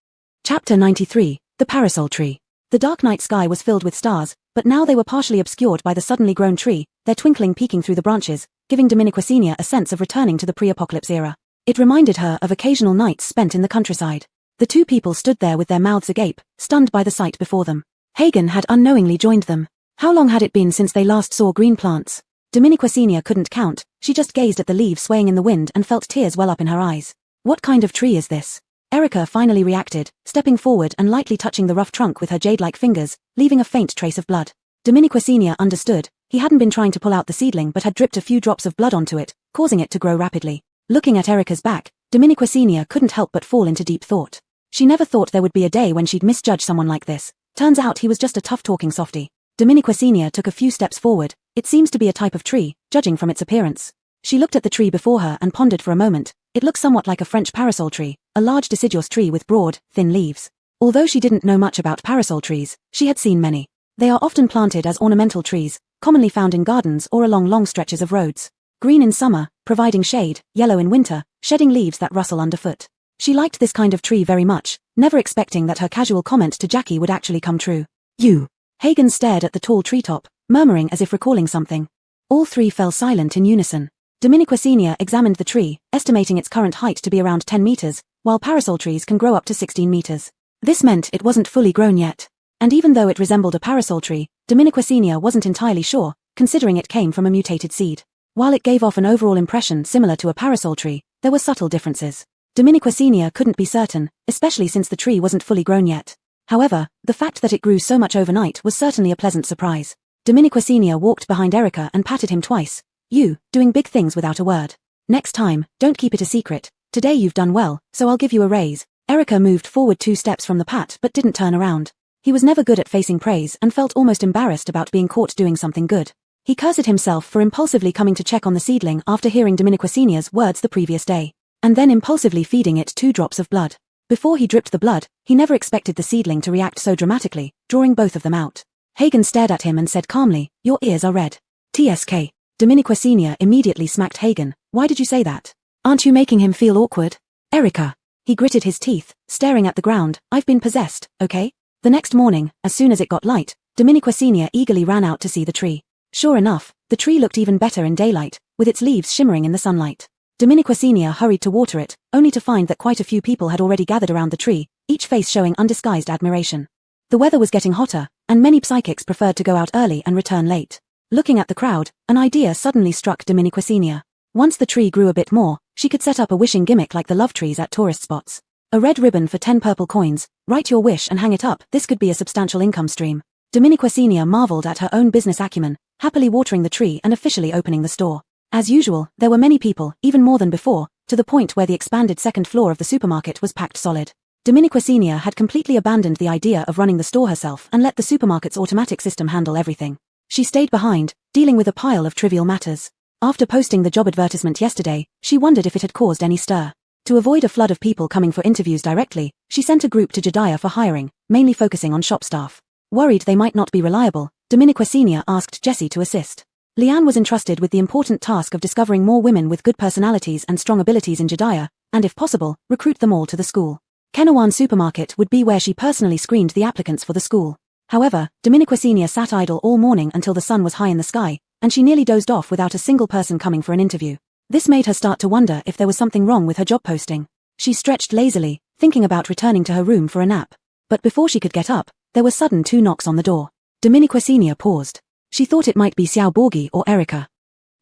Speaker 1: Chapter 93, The Parasol Tree. The dark night sky was filled with stars, but now they were partially obscured by the suddenly grown tree, their twinkling peeking through the branches, giving Dominiquacenia a sense of returning to the pre-apocalypse era. It reminded her of occasional nights spent in the countryside. The two people stood there with their mouths agape, stunned by the sight before them. Hagen had unknowingly joined them. How long had it been since they last saw green plants? Dominiquacenia couldn't count, she just gazed at the leaves swaying in the wind and felt tears well up in her eyes. What kind of tree is this? Erica finally reacted, stepping forward and lightly touching the rough trunk with her jade-like fingers, leaving a faint trace of blood. Dominiquacenia understood. He hadn't been trying to pull out the seedling but had dripped a few drops of blood onto it, causing it to grow rapidly. Looking at Erica's back, Dominiquacenia couldn't help but fall into deep thought. She never thought there would be a day when she'd misjudge someone like this. Turns out he was just a tough-talking softy. Dominiquacenia took a few steps forward. It seems to be a type of tree, judging from its appearance. She looked at the tree before her and pondered for a moment. It looked somewhat like a French parasol tree, a large deciduous tree with broad, thin leaves. Although she didn't know much about parasol trees, she had seen many. They are often planted as ornamental trees, commonly found in gardens or along long stretches of roads. Green in summer, providing shade, yellow in winter, shedding leaves that rustle underfoot. She liked this kind of tree very much, never expecting that her casual comment to Jackie would actually come true. You. Hagen stared at the tall treetop, murmuring as if recalling something. All three fell silent in unison. Dominiquacenia examined the tree, estimating its current height to be around 10 meters, while parasol trees can grow up to 16 meters. This meant it wasn't fully grown yet. And even though it resembled a parasol tree, Dominiquacenia wasn't entirely sure, considering it came from a mutated seed. While it gave off an overall impression similar to a parasol tree, there were subtle differences. Dominiquacenia couldn't be certain, especially since the tree wasn't fully grown yet. However, the fact that it grew so much overnight was certainly a pleasant surprise. Dominiquacenia walked behind Erica and patted him twice. You, doing big things without a word. Next time, don't keep it a secret. Today you've done well, so I'll give you a raise. Erica moved forward 2 steps from the pat but didn't turn around. He was never good at facing praise and felt almost embarrassed about being caught doing something good. He cursed himself for impulsively coming to check on the seedling after hearing Dominiquacenia's words the previous day, and then impulsively feeding it 2 drops of blood. Before he dripped the blood, he never expected the seedling to react so dramatically, drawing both of them out. Hagen stared at him and said calmly, "Your ears are red." TSK. Dominiquacenia immediately smacked Hagen. "Why did you say that? Aren't you making him feel awkward?" "Erica." He gritted his teeth, staring at the ground. "I've been possessed, okay?" The next morning, as soon as it got light, Dominiquacenia eagerly ran out to see the tree. Sure enough, the tree looked even better in daylight, with its leaves shimmering in the sunlight. Dominiquacenia hurried to water it, only to find that quite a few people had already gathered around the tree, each face showing undisguised admiration. The weather was getting hotter, and many psychics preferred to go out early and return late. Looking at the crowd, an idea suddenly struck Dominiquacenia. Once the tree grew a bit more, she could set up a wishing gimmick like the love trees at tourist spots. A red ribbon for 10 purple coins, write your wish and hang it up. This could be a substantial income stream. Dominiquacenia marveled at her own business acumen, happily watering the tree and officially opening the store. As usual, there were many people, even more than before, to the point where the expanded second floor of the supermarket was packed solid. Dominiquacenia had completely abandoned the idea of running the store herself and let the supermarket's automatic system handle everything. She stayed behind, dealing with a pile of trivial matters. After posting the job advertisement yesterday, she wondered if it had caused any stir. To avoid a flood of people coming for interviews directly, she sent a group to Jediah for hiring, mainly focusing on shop staff. Worried they might not be reliable, Dominiquacenia asked Jessie to assist. Leanne was entrusted with the important task of discovering more women with good personalities and strong abilities in Jediah, and if possible, recruit them all to the school. Kenawan Supermarket would be where she personally screened the applicants for the school. However, Dominiquacenia sat idle all morning until the sun was high in the sky, and she nearly dozed off without a single person coming for an interview. This made her start to wonder if there was something wrong with her job posting. She stretched lazily, thinking about returning to her room for a nap. But before she could get up, there were sudden 2 knocks on the door. Dominiquacenia paused. She thought it might be Xiao Borgi or Erica.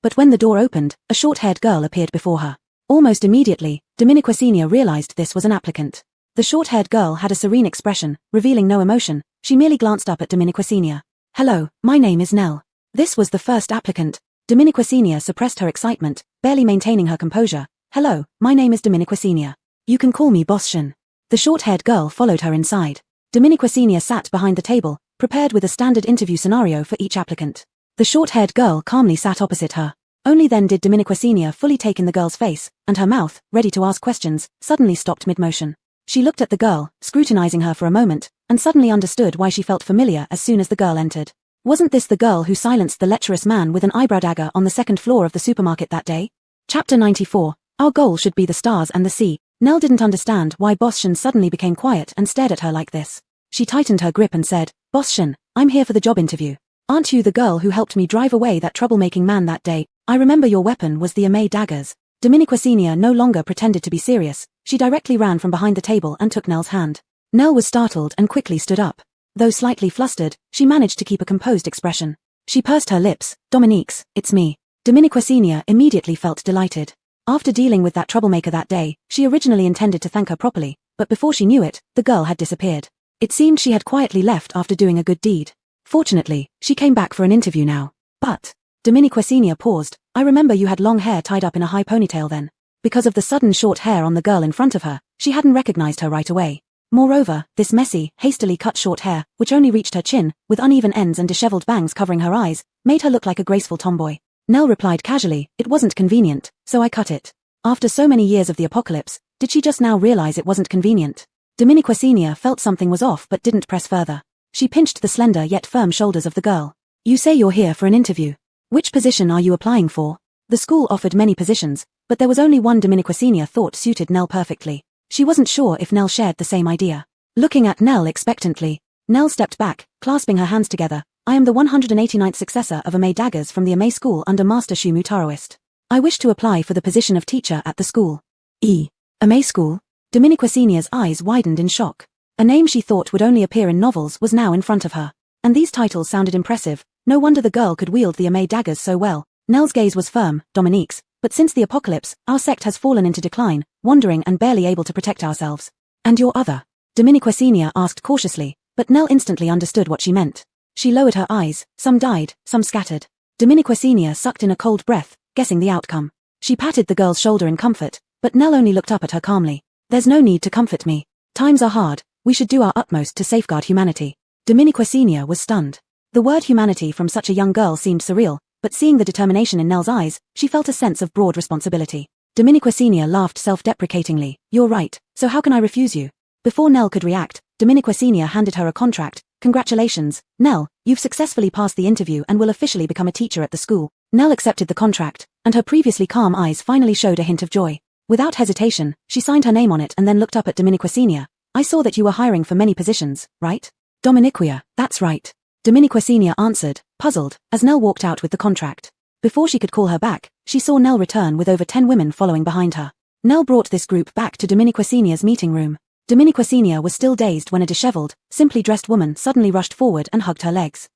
Speaker 1: But when the door opened, a short-haired girl appeared before her. Almost immediately, Dominiquacenia realized this was an applicant. The short-haired girl had a serene expression, revealing no emotion. She merely glanced up at Dominiquacenia. "Hello, my name is Nell." This was the first applicant. Dominiquacenia suppressed her excitement, barely maintaining her composure. "Hello, my name is Dominiquacenia. You can call me Boss Shen." The short-haired girl followed her inside. Dominiquacenia sat behind the table, prepared with a standard interview scenario for each applicant. The short-haired girl calmly sat opposite her. Only then did Dominiquacenia fully take in the girl's face, and her mouth, ready to ask questions, suddenly stopped mid-motion. She looked at the girl, scrutinizing her for a moment, and suddenly understood why she felt familiar as soon as the girl entered. Wasn't this the girl who silenced the lecherous man with an eyebrow dagger on the second floor of the supermarket that day? Chapter 94. Our goal should be the stars and the sea. Nell didn't understand why Boss Shen suddenly became quiet and stared at her like this. She tightened her grip and said, "Boss Shen, I'm here for the job interview. Aren't you the girl who helped me drive away that troublemaking man that day? I remember your weapon was the Amay daggers. Dominiqua Senior no longer pretended to be serious. She directly ran from behind the table and took Nell's hand. Nell was startled and quickly stood up. Though slightly flustered, she managed to keep a composed expression. She pursed her lips. Dominique's, it's me. Dominiqua Senior immediately felt delighted. After dealing with that troublemaker that day, she originally intended to thank her properly, but before she knew it, the girl had disappeared. It seemed she had quietly left after doing a good deed. Fortunately, she came back for an interview now. But Dominiqua Senior paused. I remember you had long hair tied up in a high ponytail then. Because of the sudden short hair on the girl in front of her, she hadn't recognized her right away. Moreover, this messy, hastily cut short hair, which only reached her chin, with uneven ends and disheveled bangs covering her eyes, made her look like a graceful tomboy. Nell replied casually, it wasn't convenient, so I cut it. After so many years of the apocalypse, did she just now realize it wasn't convenient? Dominiqua Senior felt something was off but didn't press further. She pinched the slender yet firm shoulders of the girl. You say you're here for an interview. Which position are you applying for? The school offered many positions, but there was only one Dominiqua Senior thought suited Nell perfectly. She wasn't sure if Nell shared the same idea. Looking at Nell expectantly, Nell stepped back, clasping her hands together. I am the 189th successor of Amay daggers from the Amay school under Master Shumu Taoist. I wish to apply for the position of teacher at the school. Amay school? Dominiqua Senior's eyes widened in shock. A name she thought would only appear in novels was now in front of her. And these titles sounded impressive. No wonder the girl could wield the Amay daggers so well. Nell's gaze was firm, Dominique's, but since the apocalypse, our sect has fallen into decline, wandering and barely able to protect ourselves. And your other? Dominiqua Senior asked cautiously, but Nell instantly understood what she meant. She lowered her eyes, some died, some scattered. Dominiqua Senior sucked in a cold breath, guessing the outcome. She patted the girl's shoulder in comfort, but Nell only looked up at her calmly. There's no need to comfort me. Times are hard, we should do our utmost to safeguard humanity. Dominiqua Senior was stunned. The word humanity from such a young girl seemed surreal, but seeing the determination in Nell's eyes, she felt a sense of broad responsibility. Dominiqua Senior laughed self-deprecatingly. You're right, so how can I refuse you? Before Nell could react, Dominiqua Senior handed her a contract. Congratulations, Nell, you've successfully passed the interview and will officially become a teacher at the school. Nell accepted the contract, and her previously calm eyes finally showed a hint of joy. Without hesitation, she signed her name on it and then looked up at Dominiqua Senior. I saw that you were hiring for many positions, right? Dominiqua, that's right. Dominiqua Senior answered, puzzled, as Nell walked out with the contract. Before she could call her back, she saw Nell return with over 10 women following behind her. Nell brought this group back to Dominiqua Senior's meeting room. Dominiqua Senior was still dazed when a disheveled, simply dressed woman suddenly rushed forward and hugged her legs.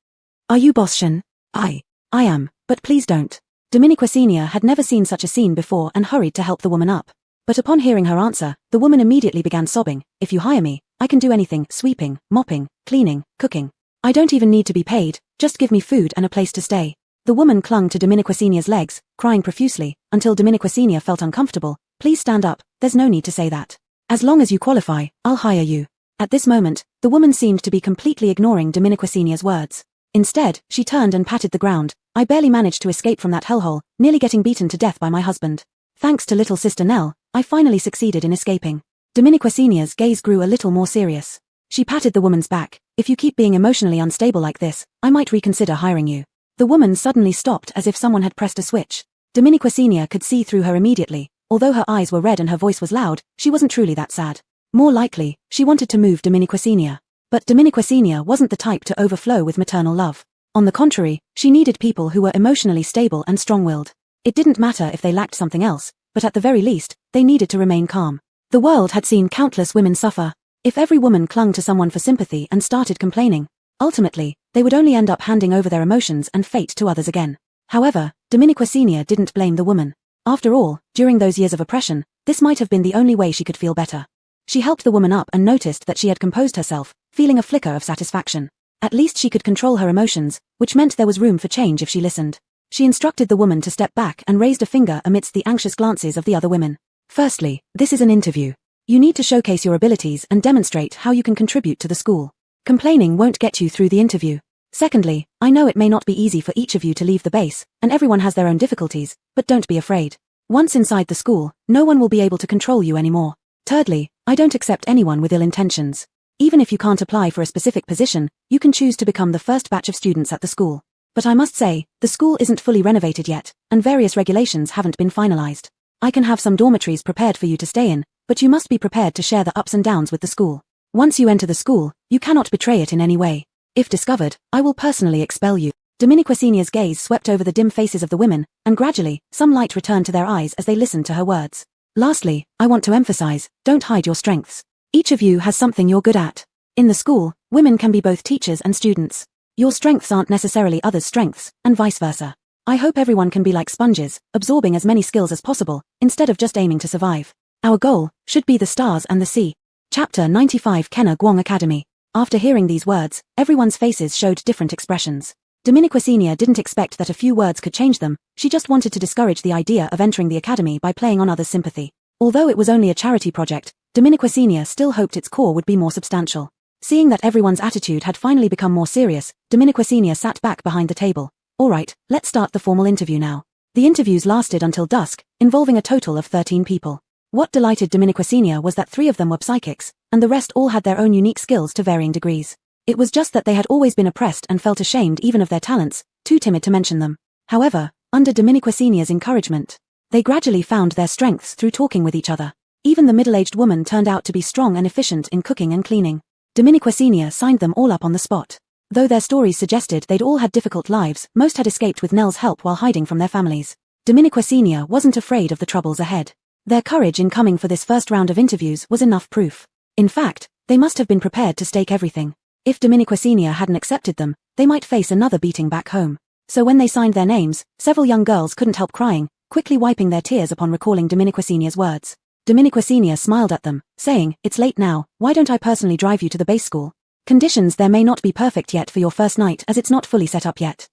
Speaker 1: Are you Boss Shen? I am, but please don't. Dominiqua Senior had never seen such a scene before and hurried to help the woman up. But upon hearing her answer, the woman immediately began sobbing. If you hire me, I can do anything, sweeping, mopping, cleaning, cooking. I don't even need to be paid, just give me food and a place to stay. The woman clung to Dominiqua Senior's legs, crying profusely, until Dominiqua Senior felt uncomfortable. Please stand up, there's no need to say that. As long as you qualify, I'll hire you. At this moment, the woman seemed to be completely ignoring Dominiqua Senior's words. Instead, she turned and patted the ground. I barely managed to escape from that hellhole, nearly getting beaten to death by my husband. Thanks to little sister Nell, I finally succeeded in escaping. Dominiqua Senior's gaze grew a little more serious. She patted the woman's back. If you keep being emotionally unstable like this, I might reconsider hiring you. The woman suddenly stopped as if someone had pressed a switch. Dominiqua Senior could see through her immediately. Although her eyes were red and her voice was loud, she wasn't truly that sad. More likely, she wanted to move Dominiqua Senior. But Dominiqua Senior wasn't the type to overflow with maternal love. On the contrary, she needed people who were emotionally stable and strong-willed. It didn't matter if they lacked something else, but at the very least, they needed to remain calm. The world had seen countless women suffer. If every woman clung to someone for sympathy and started complaining, ultimately, they would only end up handing over their emotions and fate to others again. However, Dominiqua Senior didn't blame the woman. After all, during those years of oppression, this might have been the only way she could feel better. She helped the woman up and noticed that she had composed herself, feeling a flicker of satisfaction. At least she could control her emotions, which meant there was room for change if she listened. She instructed the woman to step back and raised a finger amidst the anxious glances of the other women. Firstly, this is an interview. You need to showcase your abilities and demonstrate how you can contribute to the school. Complaining won't get you through the interview. Secondly, I know it may not be easy for each of you to leave the base, and everyone has their own difficulties, but don't be afraid. Once inside the school, no one will be able to control you anymore. Thirdly, I don't accept anyone with ill intentions. Even if you can't apply for a specific position, you can choose to become the first batch of students at the school. But I must say, the school isn't fully renovated yet, and various regulations haven't been finalized. I can have some dormitories prepared for you to stay in, but you must be prepared to share the ups and downs with the school. Once you enter the school, you cannot betray it in any way. If discovered, I will personally expel you. Dominiquecinia's gaze swept over the dim faces of the women, and gradually, some light returned to their eyes as they listened to her words. Lastly, I want to emphasize, don't hide your strengths. Each of you has something you're good at. In the school, women can be both teachers and students. Your strengths aren't necessarily others' strengths, and vice versa. I hope everyone can be like sponges, absorbing as many skills as possible, instead of just aiming to survive. Our goal should be the stars and the sea. Chapter 95 Kenna Guang Academy. After hearing these words, everyone's faces showed different expressions. Dominiquecinia didn't expect that a few words could change them, she just wanted to discourage the idea of entering the academy by playing on others' sympathy. Although it was only a charity project, Dominiquecinia still hoped its core would be more substantial. Seeing that everyone's attitude had finally become more serious, Dominiquecinia sat back behind the table. Alright, let's start the formal interview now. The interviews lasted until dusk, involving a total of 13 people. What delighted Dominiquecinia was that 3 of them were psychics, and the rest all had their own unique skills to varying degrees. It was just that they had always been oppressed and felt ashamed even of their talents, too timid to mention them. However, under Dominiquecinia's encouragement, they gradually found their strengths through talking with each other. Even the middle-aged woman turned out to be strong and efficient in cooking and cleaning. Dominiquecinia signed them all up on the spot. Though their stories suggested they'd all had difficult lives, most had escaped with Nell's help while hiding from their families. Dominiquecinia wasn't afraid of the troubles ahead. Their courage in coming for this first round of interviews was enough proof. In fact, they must have been prepared to stake everything. If Dominiquecinia hadn't accepted them, they might face another beating back home. So when they signed their names, several young girls couldn't help crying, quickly wiping their tears upon recalling Dominiquecinia's words. Dominiquecinia smiled at them, saying, "It's late now, why don't I personally drive you to the base school? Conditions there may not be perfect yet for your first night as it's not fully set up yet."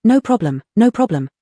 Speaker 1: No problem,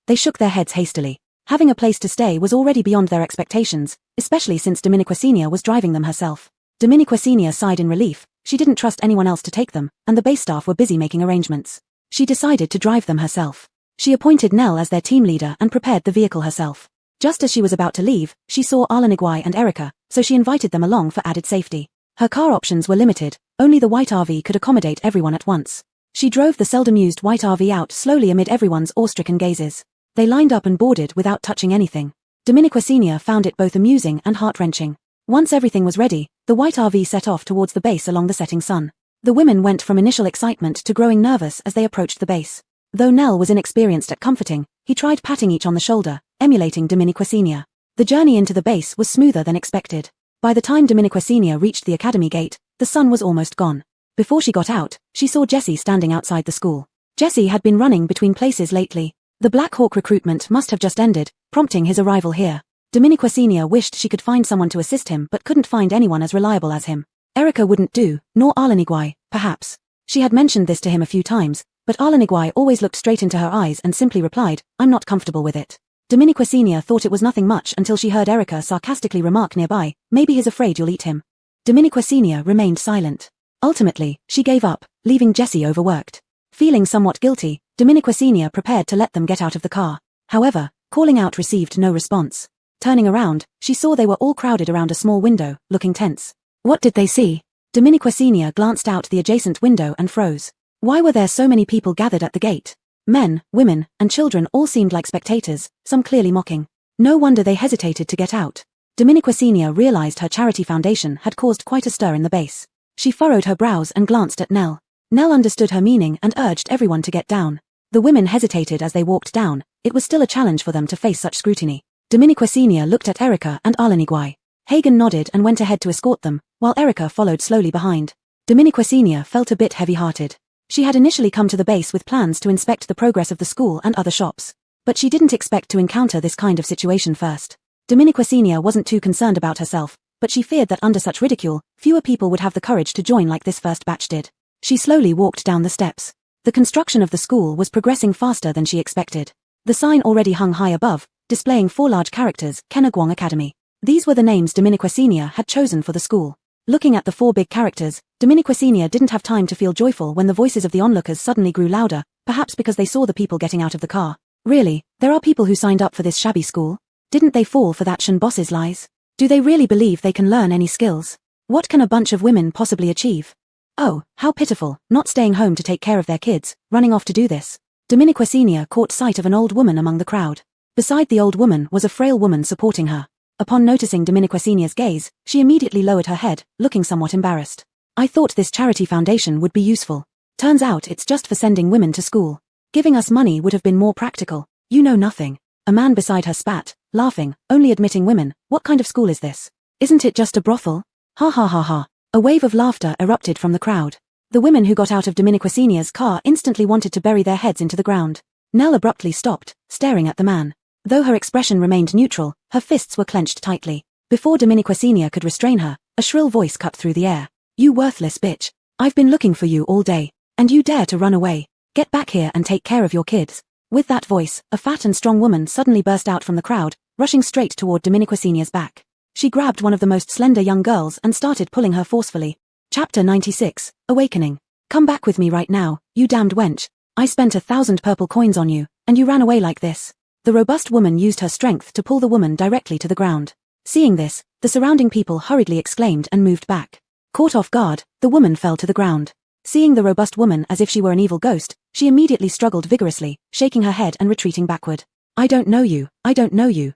Speaker 1: they shook their heads hastily. Having a place to stay was already beyond their expectations, especially since Dominiquecinia was driving them herself. Dominiquecinia sighed in relief. She didn't trust anyone else to take them, and the base staff were busy making arrangements. She decided to drive them herself. She appointed Nell as their team leader and prepared the vehicle herself. Just as she was about to leave, she saw Alaniguai and Erica, so she invited them along for added safety. Her car options were limited, only the white RV could accommodate everyone at once. She drove the seldom used white RV out slowly amid everyone's awe-stricken gazes. They lined up and boarded without touching anything. Dominiquecinia found it both amusing and heart-wrenching. Once everything was ready, the white RV set off towards the base along the setting sun. The women went from initial excitement to growing nervous as they approached the base. Though Nell was inexperienced at comforting, he tried patting each on the shoulder, emulating Dominiquecinia. The journey into the base was smoother than expected. By the time Dominiquecinia reached the academy gate, the sun was almost gone. Before she got out, she saw Jessie standing outside the school. Jessie had been running between places lately. The Black Hawk recruitment must have just ended, prompting his arrival here. Dominiquecinia wished she could find someone to assist him but couldn't find anyone as reliable as him. Erica wouldn't do, nor Alaniguai, perhaps. She had mentioned this to him a few times, but Alaniguai always looked straight into her eyes and simply replied, "I'm not comfortable with it." Dominiquecinia thought it was nothing much until she heard Erica sarcastically remark nearby, "Maybe he's afraid you'll eat him." Dominiquecinia remained silent. Ultimately, she gave up, leaving Jessie overworked. Feeling somewhat guilty, Dominiquecinia prepared to let them get out of the car. However, calling out received no response. Turning around, she saw they were all crowded around a small window, looking tense. What did they see? Dominiquecinia glanced out the adjacent window and froze. Why were there so many people gathered at the gate? Men, women, and children all seemed like spectators, some clearly mocking. No wonder they hesitated to get out. Dominiquecinia realized her charity foundation had caused quite a stir in the base. She furrowed her brows and glanced at Nell. Nell understood her meaning and urged everyone to get down. The women hesitated as they walked down. It was still a challenge for them to face such scrutiny. Dominiquecinia looked at Erica and Alaniguai. Hagen nodded and went ahead to escort them, while Erica followed slowly behind. Dominiquecinia felt a bit heavy-hearted. She had initially come to the base with plans to inspect the progress of the school and other shops. But she didn't expect to encounter this kind of situation first. Dominiquecinia wasn't too concerned about herself, but she feared that under such ridicule, fewer people would have the courage to join like this first batch did. She slowly walked down the steps. The construction of the school was progressing faster than she expected. The sign already hung high above, displaying 4 large characters, Kenna Guang Academy. These were the names Dominiquecinia had chosen for the school. Looking at the 4 big characters, Dominiquecinia didn't have time to feel joyful when the voices of the onlookers suddenly grew louder, perhaps because they saw the people getting out of the car. Really, there are people who signed up for this shabby school? Didn't they fall for that Shen boss's lies? Do they really believe they can learn any skills? What can a bunch of women possibly achieve? Oh, how pitiful, not staying home to take care of their kids, running off to do this. Dominiquecinia caught sight of an old woman among the crowd. Beside the old woman was a frail woman supporting her. Upon noticing Dominiquecinia's gaze, she immediately lowered her head, looking somewhat embarrassed. "I thought this charity foundation would be useful. Turns out it's just for sending women to school." Giving us money would have been more practical. You know nothing. A man beside her spat, laughing, only admitting women. What kind of school is this? Isn't it just a brothel? Ha ha ha ha. A wave of laughter erupted from the crowd. The women who got out of Dominiquecinia's car instantly wanted to bury their heads into the ground. Nell abruptly stopped, staring at the man. Though her expression remained neutral, her fists were clenched tightly. Before Dominiquecinia could restrain her, a shrill voice cut through the air. You worthless bitch. I've been looking for you all day. And you dare to run away. Get back here and take care of your kids. With that voice, a fat and strong woman suddenly burst out from the crowd, rushing straight toward Dominiquecinia's back. She grabbed one of the most slender young girls and started pulling her forcefully. Chapter 96, Awakening. Come back with me right now, you damned wench. I spent 1,000 purple coins on you, and you ran away like this. The robust woman used her strength to pull the woman directly to the ground. Seeing this, the surrounding people hurriedly exclaimed and moved back. Caught off guard, the woman fell to the ground. Seeing the robust woman as if she were an evil ghost, she immediately struggled vigorously, shaking her head and retreating backward. I don't know you,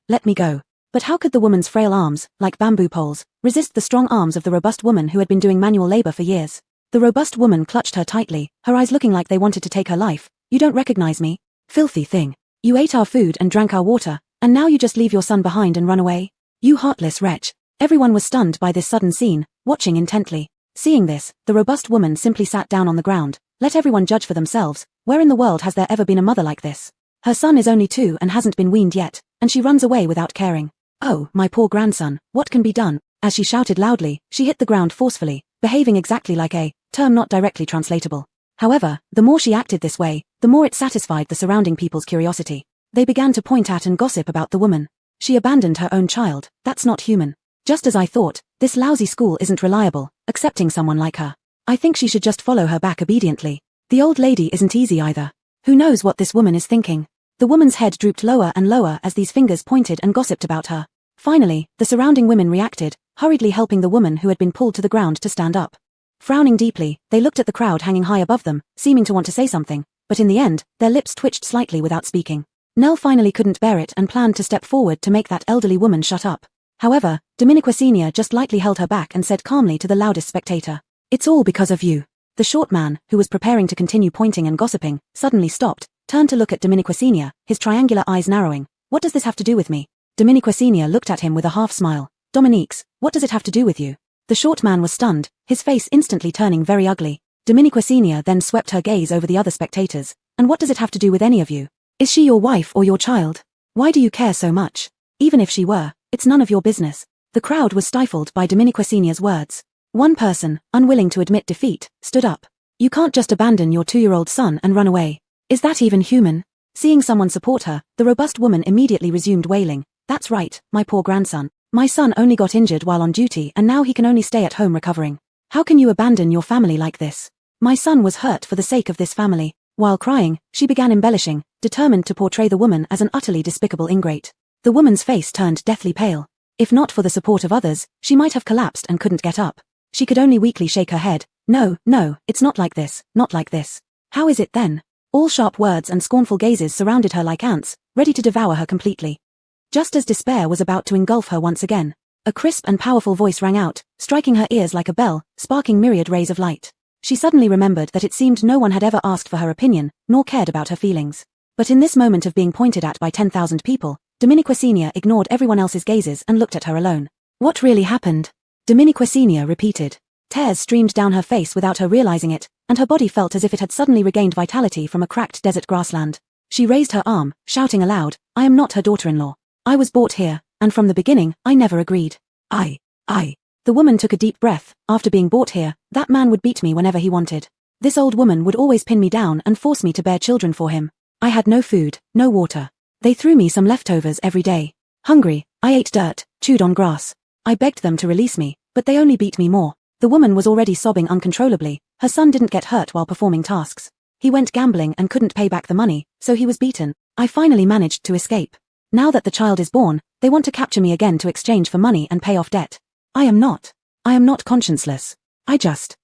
Speaker 1: let me go. But how could the woman's frail arms, like bamboo poles, resist the strong arms of the robust woman who had been doing manual labor for years? The robust woman clutched her tightly, her eyes looking like they wanted to take her life. You don't recognize me? Filthy thing. You ate our food and drank our water, and now you just leave your son behind and run away? You heartless wretch. Everyone was stunned by this sudden scene, watching intently. Seeing this, the robust woman simply sat down on the ground. Let everyone judge for themselves. Where in the world has there ever been a mother like this? Her son is only 2 and hasn't been weaned yet, and she runs away without caring. Oh, my poor grandson, what can be done? As she shouted loudly, she hit the ground forcefully, behaving exactly like a term not directly translatable. However, the more she acted this way, the more it satisfied the surrounding people's curiosity. They began to point at and gossip about the woman. She abandoned her own child. That's not human. Just as I thought, this lousy school isn't reliable, accepting someone like her. I think she should just follow her back obediently. The old lady isn't easy either. Who knows what this woman is thinking? The woman's head drooped lower and lower as these fingers pointed and gossiped about her. Finally, the surrounding women reacted, hurriedly helping the woman who had been pulled to the ground to stand up. Frowning deeply, they looked at the crowd hanging high above them, seeming to want to say something, but in the end, their lips twitched slightly without speaking. Nell finally couldn't bear it and planned to step forward to make that elderly woman shut up. However, Dominiquecinia just lightly held her back and said calmly to the loudest spectator, "It's all because of you." The short man, who was preparing to continue pointing and gossiping, suddenly stopped, turned to look at Dominiquecinia, his triangular eyes narrowing. What does this have to do with me? Dominiquecinia looked at him with a half-smile. Dominique's, what does it have to do with you? The short man was stunned, his face instantly turning very ugly. Dominiquecinia then swept her gaze over the other spectators. And what does it have to do with any of you? Is she your wife or your child? Why do you care so much? Even if she were, it's none of your business. The crowd was stifled by Dominiquecinia's words. One person, unwilling to admit defeat, stood up. You can't just abandon your 2-year-old son and run away. Is that even human? Seeing someone support her, the robust woman immediately resumed wailing. That's right, my poor grandson. My son only got injured while on duty and now he can only stay at home recovering. How can you abandon your family like this? My son was hurt for the sake of this family. While crying, she began embellishing, determined to portray the woman as an utterly despicable ingrate. The woman's face turned deathly pale. If not for the support of others, she might have collapsed and couldn't get up. She could only weakly shake her head. No, it's not like this, not like this. How is it then? All sharp words and scornful gazes surrounded her like ants, ready to devour her completely. Just as despair was about to engulf her once again, a crisp and powerful voice rang out, striking her ears like a bell, sparking myriad rays of light. She suddenly remembered that it seemed no one had ever asked for her opinion, nor cared about her feelings. But in this moment of being pointed at by 10,000 people, Dominiquecinia ignored everyone else's gazes and looked at her alone. What really happened? Dominiquecinia repeated. Tears streamed down her face without her realizing it, and her body felt as if it had suddenly regained vitality from a cracked desert grassland. She raised her arm, shouting aloud, I am not her daughter-in-law. I was brought here, and from the beginning, I never agreed. I. The woman took a deep breath. After being brought here, that man would beat me whenever he wanted. This old woman would always pin me down and force me to bear children for him. I had no food, no water. They threw me some leftovers every day. Hungry, I ate dirt, chewed on grass. I begged them to release me, but they only beat me more. The woman was already sobbing uncontrollably. Her son didn't get hurt while performing tasks. He went gambling and couldn't pay back the money, so he was beaten. I finally managed to escape. Now that the child is born, they want to capture me again to exchange for money and pay off debt. I am not conscienceless. I just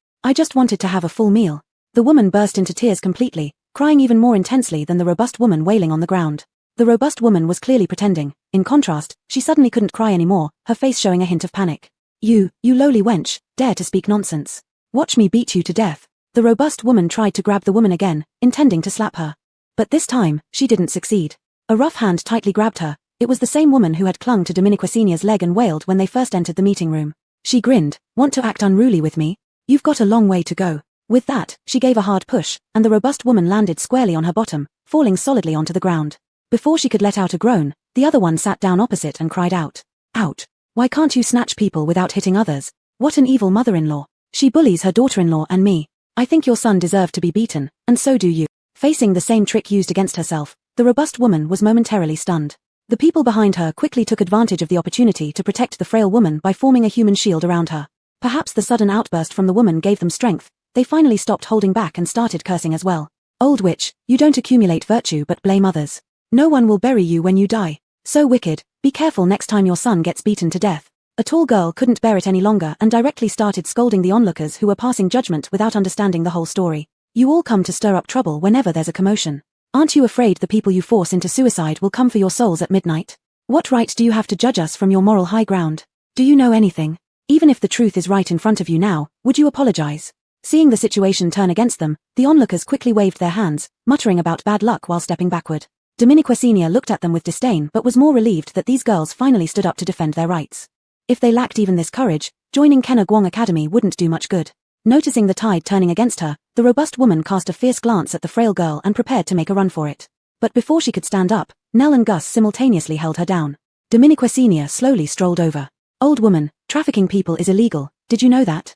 Speaker 1: wanted to have a full meal. The woman burst into tears completely, crying even more intensely than the robust woman wailing on the ground. The robust woman was clearly pretending. In contrast, she suddenly couldn't cry anymore, her face showing a hint of panic. You lowly wench, dare to speak nonsense. Watch me beat you to death. The robust woman tried to grab the woman again, intending to slap her. But this time, she didn't succeed. A rough hand tightly grabbed her. It was the same woman who had clung to Dominiquasinia's leg and wailed when they first entered the meeting room. She grinned. "Want to act unruly with me? You've got a long way to go." With that, she gave a hard push, and the robust woman landed squarely on her bottom, falling solidly onto the ground. Before she could let out a groan, the other one sat down opposite and cried out. "Out. Why can't you snatch people without hitting others? What an evil mother-in-law. She bullies her daughter-in-law and me. I think your son deserved to be beaten, and so do you." Facing the same trick used against herself, the robust woman was momentarily stunned. The people behind her quickly took advantage of the opportunity to protect the frail woman by forming a human shield around her. Perhaps the sudden outburst from the woman gave them strength. They finally stopped holding back and started cursing as well. "Old witch, you don't accumulate virtue but blame others. No one will bury you when you die. So wicked, be careful next time your son gets beaten to death." A tall girl couldn't bear it any longer and directly started scolding the onlookers who were passing judgment without understanding the whole story. "You all come to stir up trouble whenever there's a commotion. Aren't you afraid the people you force into suicide will come for your souls at midnight? What right do you have to judge us from your moral high ground? Do you know anything? Even if the truth is right in front of you now, would you apologize?" Seeing the situation turn against them, the onlookers quickly waved their hands, muttering about bad luck while stepping backward. Dominiquasinia looked at them with disdain but was more relieved that these girls finally stood up to defend their rights. If they lacked even this courage, joining Kenagwong Academy wouldn't do much good. Noticing the tide turning against her, the robust woman cast a fierce glance at the frail girl and prepared to make a run for it. But before she could stand up, Nell and Gus simultaneously held her down. Dominiquasinia slowly strolled over. "Old woman, trafficking people is illegal, did you know that?"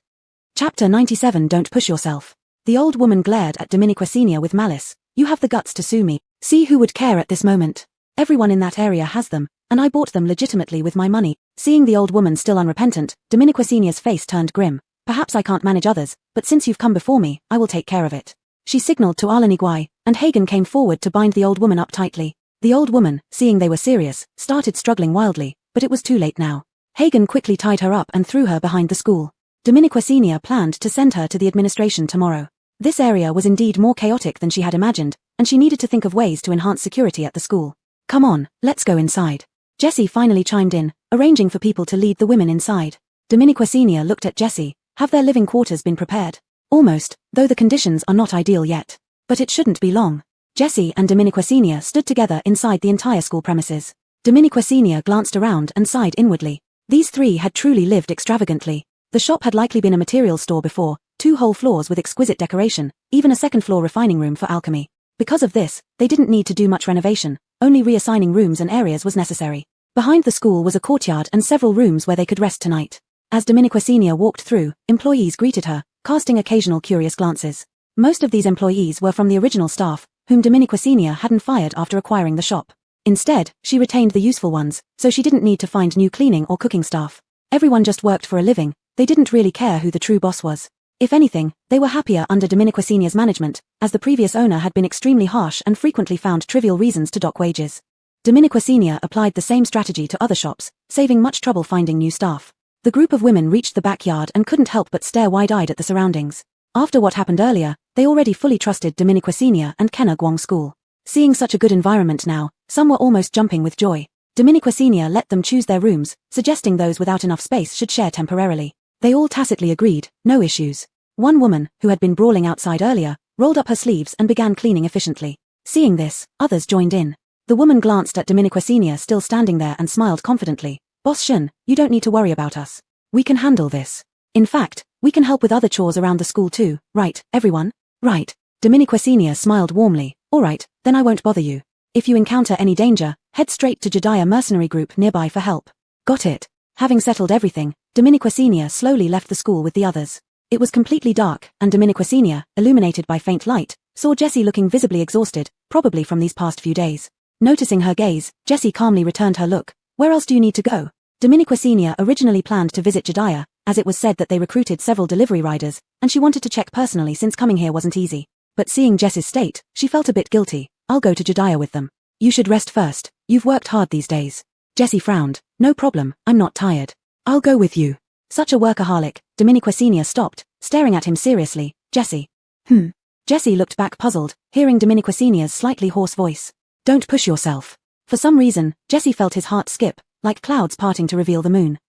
Speaker 1: Chapter 97. Don't push yourself. The old woman glared at Dominiquasinia with malice. "You have the guts to sue me. See who would care at this moment. Everyone in that area has them, and I bought them legitimately with my money." Seeing the old woman still unrepentant, Dominiquasinia's face turned grim. "Perhaps I can't manage others, but since you've come before me, I will take care of it." She signaled to Alaniguai, and Hagen came forward to bind the old woman up tightly. The old woman, seeing they were serious, started struggling wildly, but it was too late now. Hagen quickly tied her up and threw her behind the school. Dominiquasinia planned to send her to the administration tomorrow. This area was indeed more chaotic than she had imagined, and she needed to think of ways to enhance security at the school. "Come on, let's go inside." Jessie finally chimed in, arranging for people to lead the women inside. Dominiquasinia looked at Jessie. "Have their living quarters been prepared?" "Almost, though the conditions are not ideal yet. But it shouldn't be long." Jessie and Dominiquasinia stood together inside the entire school premises. Dominiquasinia glanced around and sighed inwardly. These three had truly lived extravagantly. The shop had likely been a materials store before, 2 whole floors with exquisite decoration, even a second-floor refining room for alchemy. Because of this, they didn't need to do much renovation, only reassigning rooms and areas was necessary. Behind the school was a courtyard and several rooms where they could rest tonight. As Dominiquasinia walked through, employees greeted her, casting occasional curious glances. Most of these employees were from the original staff, whom Dominiquasinia hadn't fired after acquiring the shop. Instead, she retained the useful ones, so she didn't need to find new cleaning or cooking staff. Everyone just worked for a living. They didn't really care who the true boss was. If anything, they were happier under Dominiquasinia's management, as the previous owner had been extremely harsh and frequently found trivial reasons to dock wages. Dominiquasinia applied the same strategy to other shops, saving much trouble finding new staff. The group of women reached the backyard and couldn't help but stare wide-eyed at the surroundings. After what happened earlier, they already fully trusted Dominiquasinia and Kenagwong School. Seeing such a good environment now, some were almost jumping with joy. Dominiquasinia let them choose their rooms, suggesting those without enough space should share temporarily. They all tacitly agreed, no issues. One woman, who had been brawling outside earlier, rolled up her sleeves and began cleaning efficiently. Seeing this, others joined in. The woman glanced at Dominiquasinia still standing there and smiled confidently. "Boss Shun, you don't need to worry about us. We can handle this. In fact, we can help with other chores around the school too, right, everyone?" "Right." Dominiquasinia smiled warmly. "All right, then I won't bother you. If you encounter any danger, head straight to Jediah Mercenary Group nearby for help." "Got it." Having settled everything, Dominiquasinia slowly left the school with the others. It was completely dark, and Dominiquasinia, illuminated by faint light, saw Jessie looking visibly exhausted, probably from these past few days. Noticing her gaze, Jessie calmly returned her look. "Where else do you need to go?" Dominiquasinia originally planned to visit Jediah, as it was said that they recruited several delivery riders, and she wanted to check personally since coming here wasn't easy. But seeing Jess's state, she felt a bit guilty. "I'll go to Jediah with them." "You should rest first. You've worked hard these days." Jessie frowned. "No problem, I'm not tired. I'll go with you." Such a workaholic, Dominiquasinia stopped, staring at him seriously. "Jessie." Jessie looked back puzzled, hearing Dominiquasinia's slightly hoarse voice. "Don't push yourself." For some reason, Jessie felt his heart skip, like clouds parting to reveal the moon.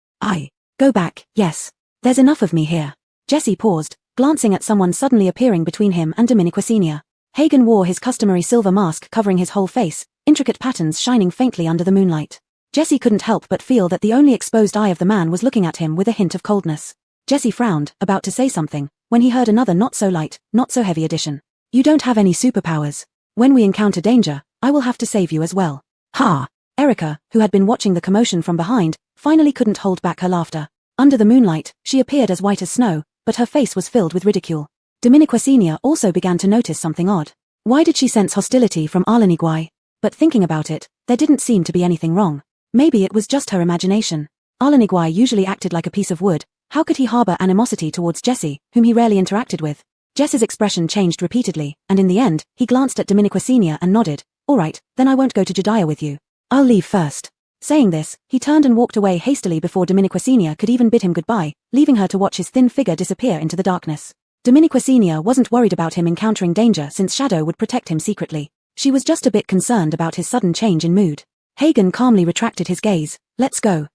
Speaker 1: Go back, yes. There's enough of me here." Jessie paused, glancing at someone suddenly appearing between him and Dominiquasinia. Hagen wore his customary silver mask covering his whole face, intricate patterns shining faintly under the moonlight. Jessie couldn't help but feel that the only exposed eye of the man was looking at him with a hint of coldness. Jessie frowned, about to say something, when he heard another not so light, not so heavy addition. You don't have any superpowers. When we encounter danger, I will have to save you as well. Ha! Erica, who had been watching the commotion from behind, finally couldn't hold back her laughter. Under the moonlight, she appeared as white as snow, but her face was filled with ridicule. Dominiquasenia also began to notice something odd. Why did she sense hostility from Alaniguai? But thinking about it, there didn't seem to be anything wrong. Maybe it was just her imagination. Alaniguai usually acted like a piece of wood. How could he harbor animosity towards Jessie, whom he rarely interacted with? Jess's expression changed repeatedly, and in the end, he glanced at Dominiquasenia and nodded. All right, then I won't go to Jediah with you. I'll leave first. Saying this, he turned and walked away hastily before Dominiquasenia could even bid him goodbye, leaving her to watch his thin figure disappear into the darkness. Dominiquasenia wasn't worried about him encountering danger since Shadow would protect him secretly. She was just a bit concerned about his sudden change in mood. Hagen calmly retracted his gaze. Let's go.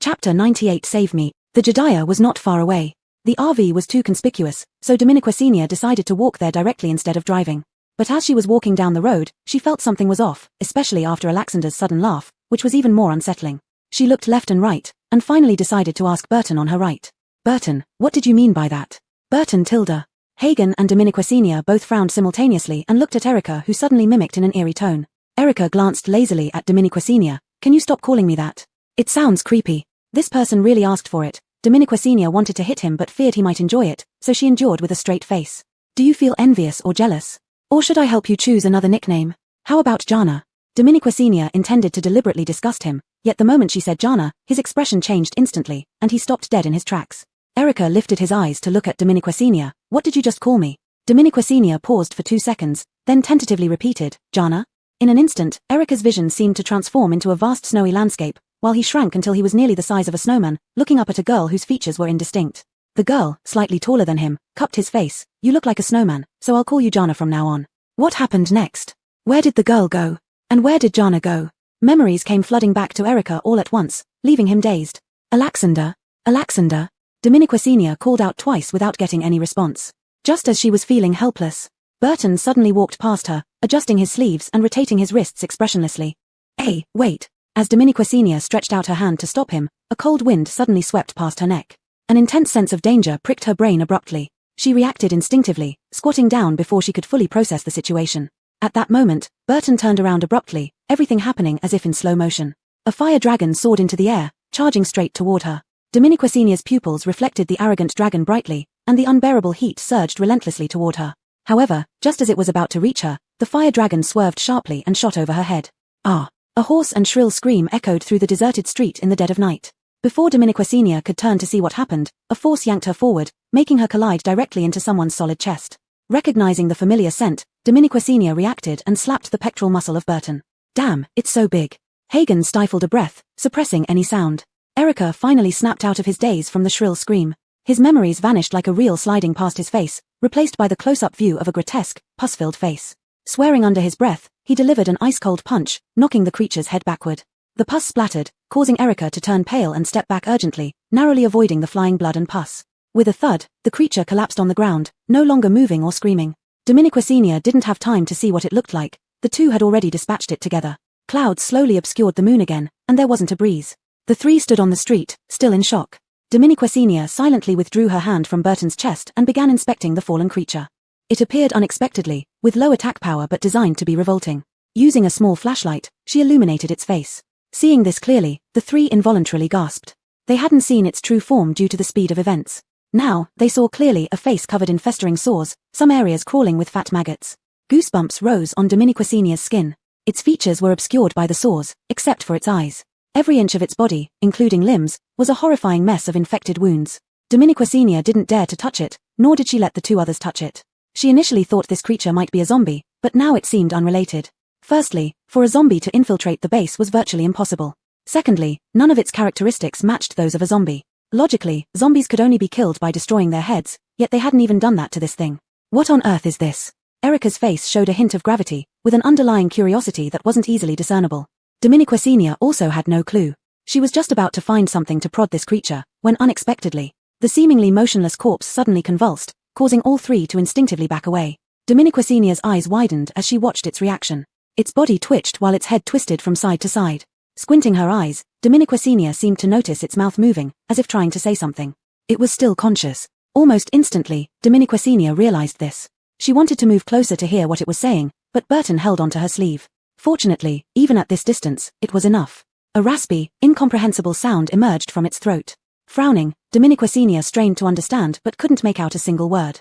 Speaker 1: Chapter 98 Save Me. The Jediah was not far away. The RV was too conspicuous, so Dominiquasenia decided to walk there directly instead of driving. But as she was walking down the road, she felt something was off, especially after Alexander's sudden laugh, which was even more unsettling. She looked left and right, and finally decided to ask Burton on her right. Burton, what did you mean by that? Burton Tilda. Hagen and Dominiquasenia both frowned simultaneously and looked at Erica, who suddenly mimicked in an eerie tone. Erica glanced lazily at Dominiquasenia. Can you stop calling me that? It sounds creepy. This person really asked for it. Dominiquasenia wanted to hit him but feared he might enjoy it, so she endured with a straight face. Do you feel envious or jealous? Or should I help you choose another nickname? How about Jana? Dominiquasenia intended to deliberately disgust him, yet the moment she said Jana, his expression changed instantly, and he stopped dead in his tracks. Erica lifted his eyes to look at Dominiquasenia. What did you just call me? Dominiquasenia paused for 2 seconds, then tentatively repeated, Jana? In an instant, Erica's vision seemed to transform into a vast snowy landscape, while he shrank until he was nearly the size of a snowman, looking up at a girl whose features were indistinct. The girl, slightly taller than him, cupped his face. You look like a snowman, so I'll call you Jana from now on. What happened next? Where did the girl go? And where did Jana go? Memories came flooding back to Erica all at once, leaving him dazed. Alexander? Alexander? Dominiquasenia called out twice without getting any response. Just as she was feeling helpless, Burton suddenly walked past her, adjusting his sleeves and rotating his wrists expressionlessly. Hey, wait. As Dominiquasenia stretched out her hand to stop him, a cold wind suddenly swept past her neck. An intense sense of danger pricked her brain abruptly. She reacted instinctively, squatting down before she could fully process the situation. At that moment, Burton turned around abruptly, everything happening as if in slow motion. A fire dragon soared into the air, charging straight toward her. Dominiquasenia's pupils reflected the arrogant dragon brightly, and the unbearable heat surged relentlessly toward her. However, just as it was about to reach her, the fire dragon swerved sharply and shot over her head. Ah! A hoarse and shrill scream echoed through the deserted street in the dead of night. Before Dominiquasenia could turn to see what happened, a force yanked her forward, making her collide directly into someone's solid chest. Recognizing the familiar scent, Dominiquasenia reacted and slapped the pectoral muscle of Burton. Damn, it's so big. Hagen stifled a breath, suppressing any sound. Erica finally snapped out of his daze from the shrill scream. His memories vanished like a reel sliding past his face, replaced by the close-up view of a grotesque, pus-filled face. Swearing under his breath, he delivered an ice-cold punch, knocking the creature's head backward. The pus splattered, causing Erica to turn pale and step back urgently, narrowly avoiding the flying blood and pus. With a thud, the creature collapsed on the ground, no longer moving or screaming. Dominiquasenia didn't have time to see what it looked like. The two had already dispatched it together. Clouds slowly obscured the moon again, and there wasn't a breeze. The three stood on the street, still in shock. Dominiquasenia silently withdrew her hand from Burton's chest and began inspecting the fallen creature. It appeared unexpectedly, with low attack power but designed to be revolting. Using a small flashlight, she illuminated its face. Seeing this clearly, the three involuntarily gasped. They hadn't seen its true form due to the speed of events. Now, they saw clearly a face covered in festering sores, some areas crawling with fat maggots. Goosebumps rose on Dominiquasenia's skin. Its features were obscured by the sores, except for its eyes. Every inch of its body, including limbs, was a horrifying mess of infected wounds. Dominiquasenia didn't dare to touch it, nor did she let the two others touch it. She initially thought this creature might be a zombie, but now it seemed unrelated. Firstly, for a zombie to infiltrate the base was virtually impossible. Secondly, none of its characteristics matched those of a zombie. Logically, zombies could only be killed by destroying their heads, yet they hadn't even done that to this thing. What on earth is this? Erica's face showed a hint of gravity, with an underlying curiosity that wasn't easily discernible. Dominiquasenia also had no clue. She was just about to find something to prod this creature, when unexpectedly, the seemingly motionless corpse suddenly convulsed, causing all three to instinctively back away. Dominiquasenia's eyes widened as she watched its reaction. Its body twitched while its head twisted from side to side. Squinting her eyes, Dominiquasenia seemed to notice its mouth moving, as if trying to say something. It was still conscious. Almost instantly, Dominiquasenia realized this. She wanted to move closer to hear what it was saying, but Burton held onto her sleeve. Fortunately, even at this distance, it was enough. A raspy, incomprehensible sound emerged from its throat. Frowning, Dominiquasenia strained to understand but couldn't make out a single word.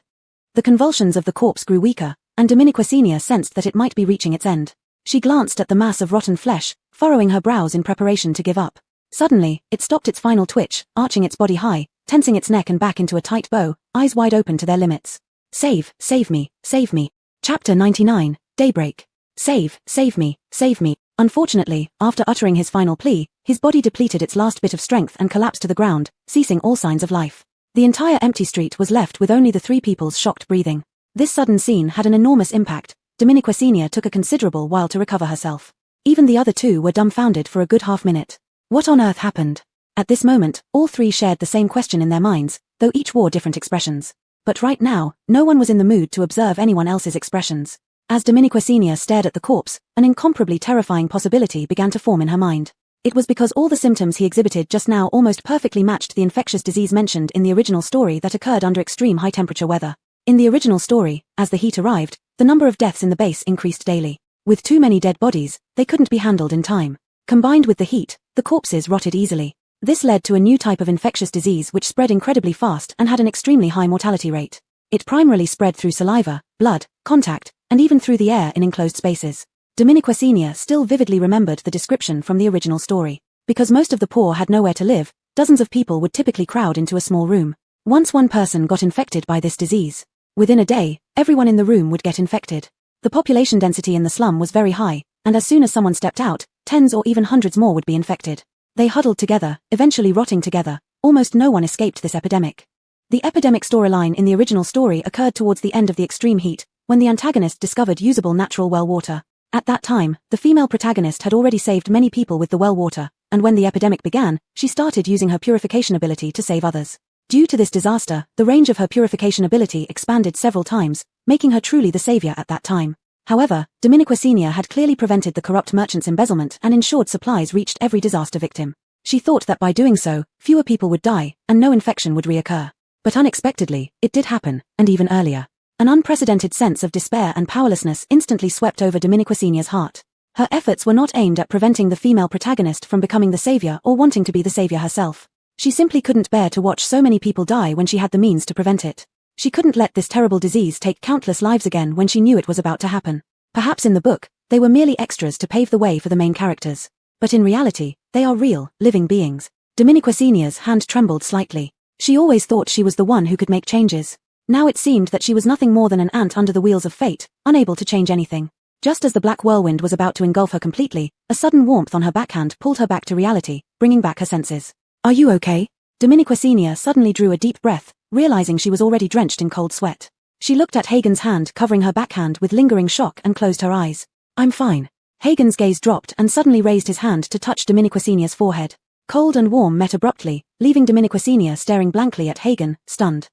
Speaker 1: The convulsions of the corpse grew weaker, and Dominiquasenia sensed that it might be reaching its end. She glanced at the mass of rotten flesh, furrowing her brows in preparation to give up. Suddenly, it stopped its final twitch, arching its body high, tensing its neck and back into a tight bow, eyes wide open to their limits. Save me, save me. Chapter 99, Daybreak. Save me, save me. Unfortunately, after uttering his final plea, his body depleted its last bit of strength and collapsed to the ground, ceasing all signs of life. The entire empty street was left with only the three people's shocked breathing. This sudden scene had an enormous impact. Dominiquasenia took a considerable while to recover herself. Even the other two were dumbfounded for a good half-minute. What on earth happened? At this moment, all three shared the same question in their minds, though each wore different expressions. But right now, no one was in the mood to observe anyone else's expressions. As Dominiquasenia stared at the corpse, an incomparably terrifying possibility began to form in her mind. It was because all the symptoms he exhibited just now almost perfectly matched the infectious disease mentioned in the original story that occurred under extreme high-temperature weather. In the original story, as the heat arrived, the number of deaths in the base increased daily. With too many dead bodies, they couldn't be handled in time. Combined with the heat, the corpses rotted easily. This led to a new type of infectious disease which spread incredibly fast and had an extremely high mortality rate. It primarily spread through saliva, blood, contact, and even through the air in enclosed spaces. Dominiquasenia still vividly remembered the description from the original story. Because most of the poor had nowhere to live, dozens of people would typically crowd into a small room. Once one person got infected by this disease, within a day, everyone in the room would get infected. The population density in the slum was very high, and as soon as someone stepped out, tens or even hundreds more would be infected. They huddled together, eventually rotting together. Almost no one escaped this epidemic. The epidemic storyline in the original story occurred towards the end of the extreme heat, when the antagonist discovered usable natural well water. At that time, the female protagonist had already saved many people with the well water, and when the epidemic began, she started using her purification ability to save others. Due to this disaster, the range of her purification ability expanded several times, making her truly the savior at that time. However, Dominiquasenia had clearly prevented the corrupt merchant's embezzlement and ensured supplies reached every disaster victim. She thought that by doing so, fewer people would die, and no infection would reoccur. But unexpectedly, it did happen, and even earlier. An unprecedented sense of despair and powerlessness instantly swept over Dominiquasenia's heart. Her efforts were not aimed at preventing the female protagonist from becoming the savior or wanting to be the savior herself. She simply couldn't bear to watch so many people die when she had the means to prevent it. She couldn't let this terrible disease take countless lives again when she knew it was about to happen. Perhaps in the book, they were merely extras to pave the way for the main characters. But in reality, they are real, living beings. Dominiquasenia's hand trembled slightly. She always thought she was the one who could make changes. Now it seemed that she was nothing more than an ant under the wheels of fate, unable to change anything. Just as the black whirlwind was about to engulf her completely, a sudden warmth on her backhand pulled her back to reality, bringing back her senses. "Are you okay?" Dominiquasenia suddenly drew a deep breath, realizing she was already drenched in cold sweat. She looked at Hagen's hand covering her backhand with lingering shock and closed her eyes. "I'm fine." Hagen's gaze dropped and suddenly raised his hand to touch Dominiquasenia's forehead. Cold and warm met abruptly, leaving Dominiquasenia staring blankly at Hagen, stunned.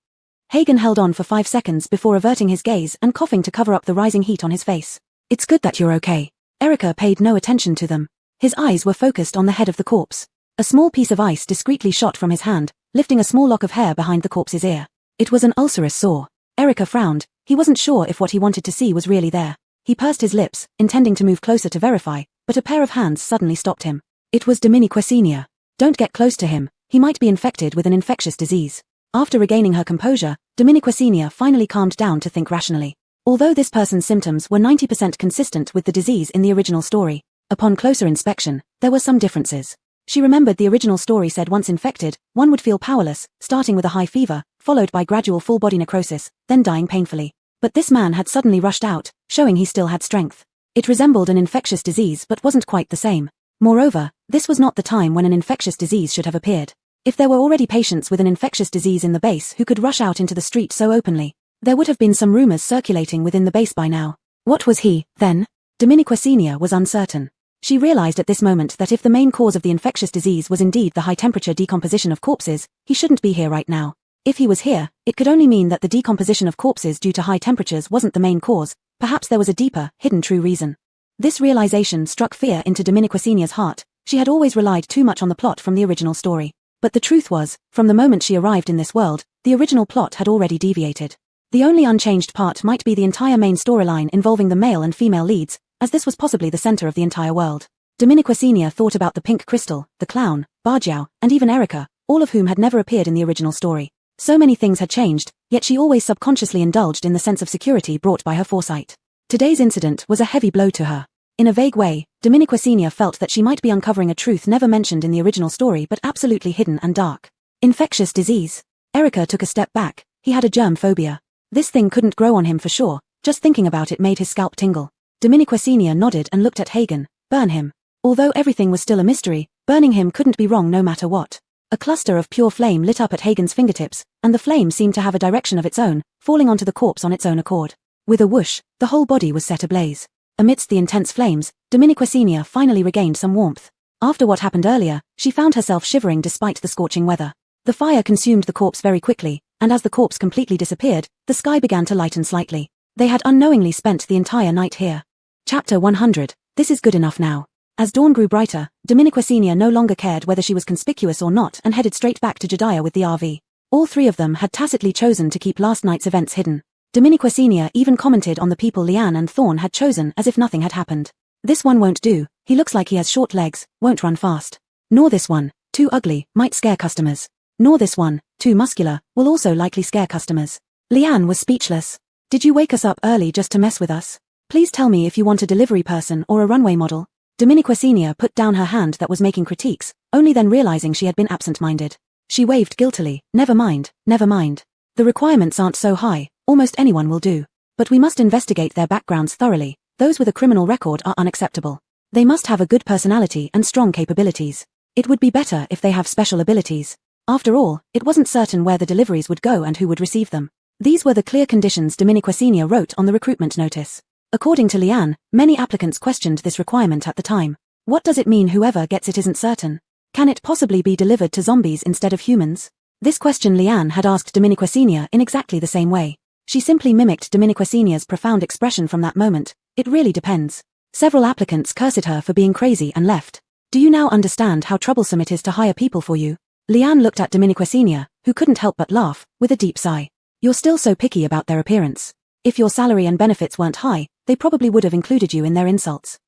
Speaker 1: Hagen held on for 5 seconds before averting his gaze and coughing to cover up the rising heat on his face. "It's good that you're okay." Erica paid no attention to them. His eyes were focused on the head of the corpse. A small piece of ice discreetly shot from his hand, lifting a small lock of hair behind the corpse's ear. It was an ulcerous sore. Erica frowned. He wasn't sure if what he wanted to see was really there. He pursed his lips, intending to move closer to verify, but a pair of hands suddenly stopped him. It was Dominiquasenia. "Don't get close to him. He might be infected with an infectious disease." After regaining her composure, Dominiquasenia finally calmed down to think rationally. Although this person's symptoms were 90% consistent with the disease in the original story, upon closer inspection, there were some differences. She remembered the original story said once infected, one would feel powerless, starting with a high fever, followed by gradual full-body necrosis, then dying painfully. But this man had suddenly rushed out, showing he still had strength. It resembled an infectious disease but wasn't quite the same. Moreover, this was not the time when an infectious disease should have appeared. If there were already patients with an infectious disease in the base who could rush out into the street so openly, there would have been some rumors circulating within the base by now. What was he, then? Dominiquasenia was uncertain. She realized at this moment that if the main cause of the infectious disease was indeed the high-temperature decomposition of corpses, he shouldn't be here right now. If he was here, it could only mean that the decomposition of corpses due to high temperatures wasn't the main cause. Perhaps there was a deeper, hidden true reason. This realization struck fear into Dominiquecinia's heart. She had always relied too much on the plot from the original story. But the truth was, from the moment she arrived in this world, the original plot had already deviated. The only unchanged part might be the entire main storyline involving the male and female leads, as this was possibly the center of the entire world. Dominiquecinia thought about the pink crystal, the clown, Barjiao, and even Erica, all of whom had never appeared in the original story. So many things had changed, yet she always subconsciously indulged in the sense of security brought by her foresight. Today's incident was a heavy blow to her. In a vague way, Dominiquecinia felt that she might be uncovering a truth never mentioned in the original story but absolutely hidden and dark. Infectious disease. Erica took a step back. He had a germ phobia. This thing couldn't grow on him for sure. Just thinking about it made his scalp tingle. Dominiquecinia nodded and looked at Hagen. Burn him. Although everything was still a mystery, burning him couldn't be wrong no matter what. A cluster of pure flame lit up at Hagen's fingertips, and the flame seemed to have a direction of its own, falling onto the corpse on its own accord. With a whoosh, the whole body was set ablaze. Amidst the intense flames, Dominiquecinia finally regained some warmth. After what happened earlier, she found herself shivering despite the scorching weather. The fire consumed the corpse very quickly, and as the corpse completely disappeared, the sky began to lighten slightly. They had unknowingly spent the entire night here. Chapter 100. This is good enough now. As dawn grew brighter, Dominiquecinia no longer cared whether she was conspicuous or not and headed straight back to Jediah with the RV. All three of them had tacitly chosen to keep last night's events hidden. Dominiquecinia even commented on the people Leanne and Thorn had chosen as if nothing had happened. This one won't do, he looks like he has short legs, won't run fast. Nor this one, too ugly, might scare customers. Nor this one, too muscular, will also likely scare customers. Leanne was speechless. Did you wake us up early just to mess with us? Please tell me if you want a delivery person or a runway model. Dominiquecinia put down her hand that was making critiques, only then realizing she had been absent-minded. She waved guiltily. Never mind, never mind. The requirements aren't so high, almost anyone will do. But we must investigate their backgrounds thoroughly. Those with a criminal record are unacceptable. They must have a good personality and strong capabilities. It would be better if they have special abilities. After all, it wasn't certain where the deliveries would go and who would receive them. These were the clear conditions Dominiquecinia wrote on the recruitment notice. According to Leanne, many applicants questioned this requirement at the time. What does it mean whoever gets it isn't certain? Can it possibly be delivered to zombies instead of humans? This question Leanne had asked Dominiquecinia in exactly the same way. She simply mimicked Dominiquecinia's profound expression from that moment. It really depends. Several applicants cursed her for being crazy and left. Do you now understand how troublesome it is to hire people for you? Leanne looked at Dominiquecinia, who couldn't help but laugh, with a deep sigh. You're still so picky about their appearance. If your salary and benefits weren't high, they probably would have included you in their insults.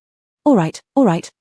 Speaker 1: All right,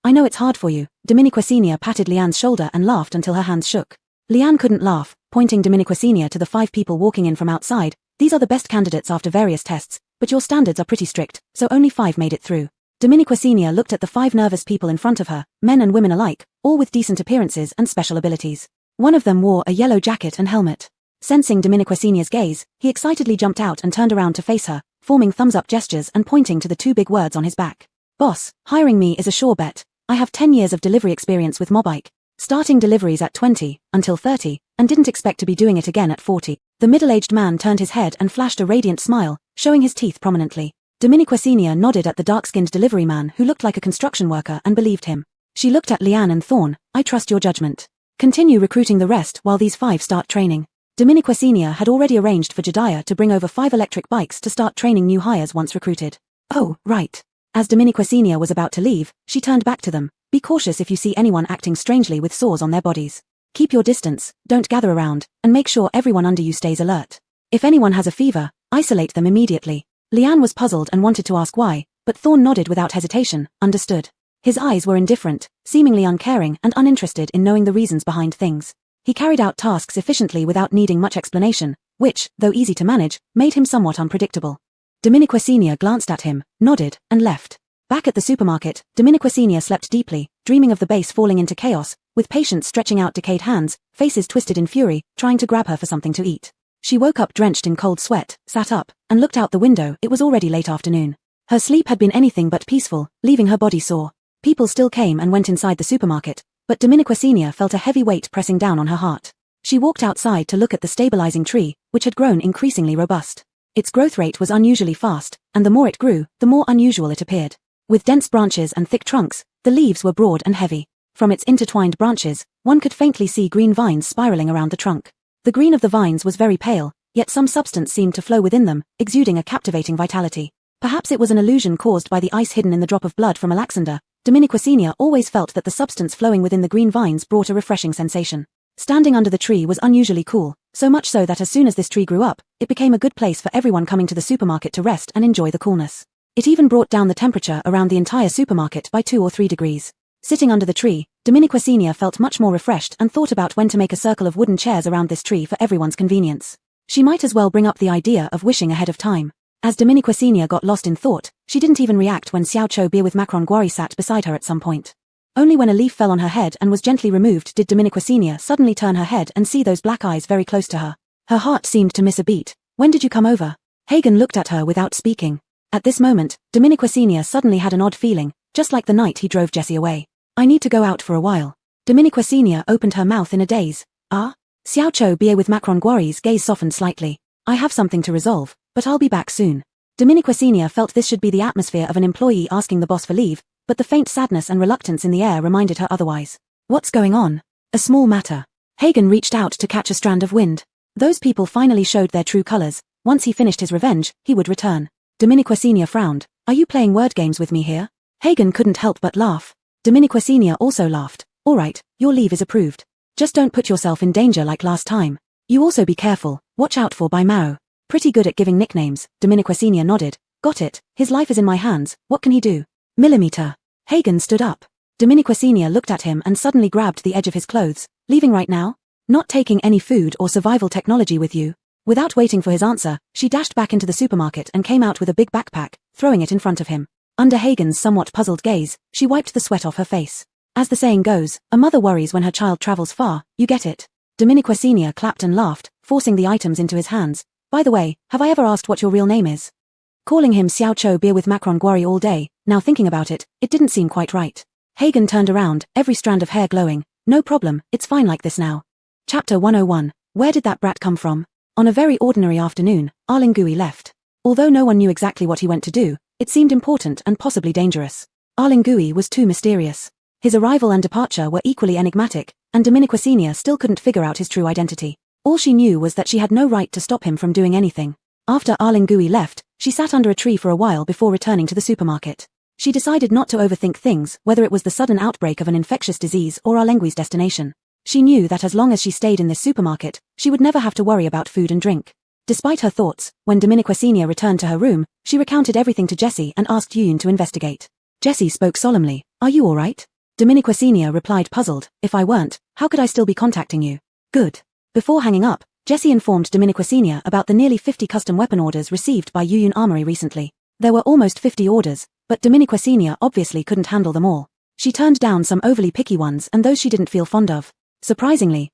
Speaker 1: I know it's hard for you. Dominiquecinia patted Leanne's shoulder and laughed until her hands shook. Leanne couldn't laugh, pointing Dominiquecinia to the 5 people walking in from outside. These are the best candidates after various tests, but your standards are pretty strict, so only 5 made it through. Dominiquecinia looked at the 5 nervous people in front of her, men and women alike, all with decent appearances and special abilities. One of them wore a yellow jacket and helmet. Sensing Dominiquecinia's gaze, he excitedly jumped out and turned around to face her, forming thumbs-up gestures and pointing to the 2 big words on his back. Boss, hiring me is a sure bet. I have 10 years of delivery experience with Mobike, starting deliveries at 20, until 30, and didn't expect to be doing it again at 40. The middle-aged man turned his head and flashed a radiant smile, showing his teeth prominently. Dominiquecinia nodded at the dark-skinned delivery man who looked like a construction worker and believed him. She looked at Leanne and Thorn. I trust your judgment. Continue recruiting the rest while these 5 start training. Dominiquecinia had already arranged for Jediah to bring over 5 electric bikes to start training new hires once recruited. Oh, right. As Dominiquecinia was about to leave, she turned back to them. Be cautious if you see anyone acting strangely with sores on their bodies. Keep your distance, don't gather around, and make sure everyone under you stays alert. If anyone has a fever, isolate them immediately. Leanne was puzzled and wanted to ask why, but Thorn nodded without hesitation, understood. His eyes were indifferent, seemingly uncaring and uninterested in knowing the reasons behind things. He carried out tasks efficiently without needing much explanation, which, though easy to manage, made him somewhat unpredictable. Dominiquecinia glanced at him, nodded, and left. Back at the supermarket, Dominiquecinia slept deeply, dreaming of the base falling into chaos, with patients stretching out decayed hands, faces twisted in fury, trying to grab her for something to eat. She woke up drenched in cold sweat, sat up, and looked out the window. It was already late afternoon. Her sleep had been anything but peaceful, leaving her body sore. People still came and went inside the supermarket, but Dominiquecinia felt a heavy weight pressing down on her heart. She walked outside to look at the stabilizing tree, which had grown increasingly robust. Its growth rate was unusually fast, and the more it grew, the more unusual it appeared. With dense branches and thick trunks, the leaves were broad and heavy. From its intertwined branches, one could faintly see green vines spiraling around the trunk. The green of the vines was very pale, yet some substance seemed to flow within them, exuding a captivating vitality. Perhaps it was an illusion caused by the ice hidden in the drop of blood from Alexander. Senior always felt that the substance flowing within the green vines brought a refreshing sensation. Standing under the tree was unusually cool, so much so that as soon as this tree grew up, it became a good place for everyone coming to the supermarket to rest and enjoy the coolness. It even brought down the temperature around the entire supermarket by 2 or 3 degrees. Sitting under the tree, Senior felt much more refreshed and thought about when to make a circle of wooden chairs around this tree for everyone's convenience. She might as well bring up the idea of wishing ahead of time. As Senior got lost in thought, she didn't even react when Xiaocho beer with Macron Guari sat beside her at some point. Only when a leaf fell on her head and was gently removed did Senior suddenly turn her head and see those black eyes very close to her. Her heart seemed to miss a beat. When did you come over? Hagen looked at her without speaking. At this moment, Senior suddenly had an odd feeling, just like the night he drove Jessie away. I need to go out for a while. Senior opened her mouth in a daze. Ah? Xiaocho beer with Macron Guari's gaze softened slightly. I have something to resolve, but I'll be back soon. Senior felt this should be the atmosphere of an employee asking the boss for leave, but the faint sadness and reluctance in the air reminded her otherwise. What's going on? A small matter. Hagen reached out to catch a strand of wind. Those people finally showed their true colors. Once he finished his revenge, he would return. Senior frowned. Are you playing word games with me here? Hagen couldn't help but laugh. Senior also laughed. Alright, your leave is approved. Just don't put yourself in danger like last time. You also be careful, watch out for Bai Mao. Pretty good at giving nicknames, Senior nodded. Got it, his life is in my hands, what can he do? Millimeter. Hagen stood up. Senior looked at him and suddenly grabbed the edge of his clothes. Leaving right now? Not taking any food or survival technology with you? Without waiting for his answer, she dashed back into the supermarket and came out with a big backpack, throwing it in front of him. Under Hagen's somewhat puzzled gaze, she wiped the sweat off her face. As the saying goes, a mother worries when her child travels far, you get it. Senior clapped and laughed, forcing the items into his hands. By the way, have I ever asked what your real name is? Calling him Xiaocho beer with Macron Guari all day, now thinking about it, it didn't seem quite right. Hagen turned around, every strand of hair glowing. No problem, it's fine like this now. Chapter 101. Where did that brat come from? On a very ordinary afternoon, Arlingui left. Although no one knew exactly what he went to do, it seemed important and possibly dangerous. Arlingui was too mysterious. His arrival and departure were equally enigmatic, and Senior still couldn't figure out his true identity. All she knew was that she had no right to stop him from doing anything. After Arlingui left, she sat under a tree for a while before returning to the supermarket. She decided not to overthink things, whether it was the sudden outbreak of an infectious disease or Arlingui's destination. She knew that as long as she stayed in this supermarket, she would never have to worry about food and drink. Despite her thoughts, when Senior returned to her room, she recounted everything to Jessie and asked Yoon to investigate. Jessie spoke solemnly. Are you alright? Senior replied puzzled. If I weren't, how could I still be contacting you? Good. Before hanging up, Jessie informed Senior about the nearly 50 custom weapon orders received by Yuyun Armory recently. There were almost 50 orders, but Senior obviously couldn't handle them all. She turned down some overly picky ones and those she didn't feel fond of. Surprisingly,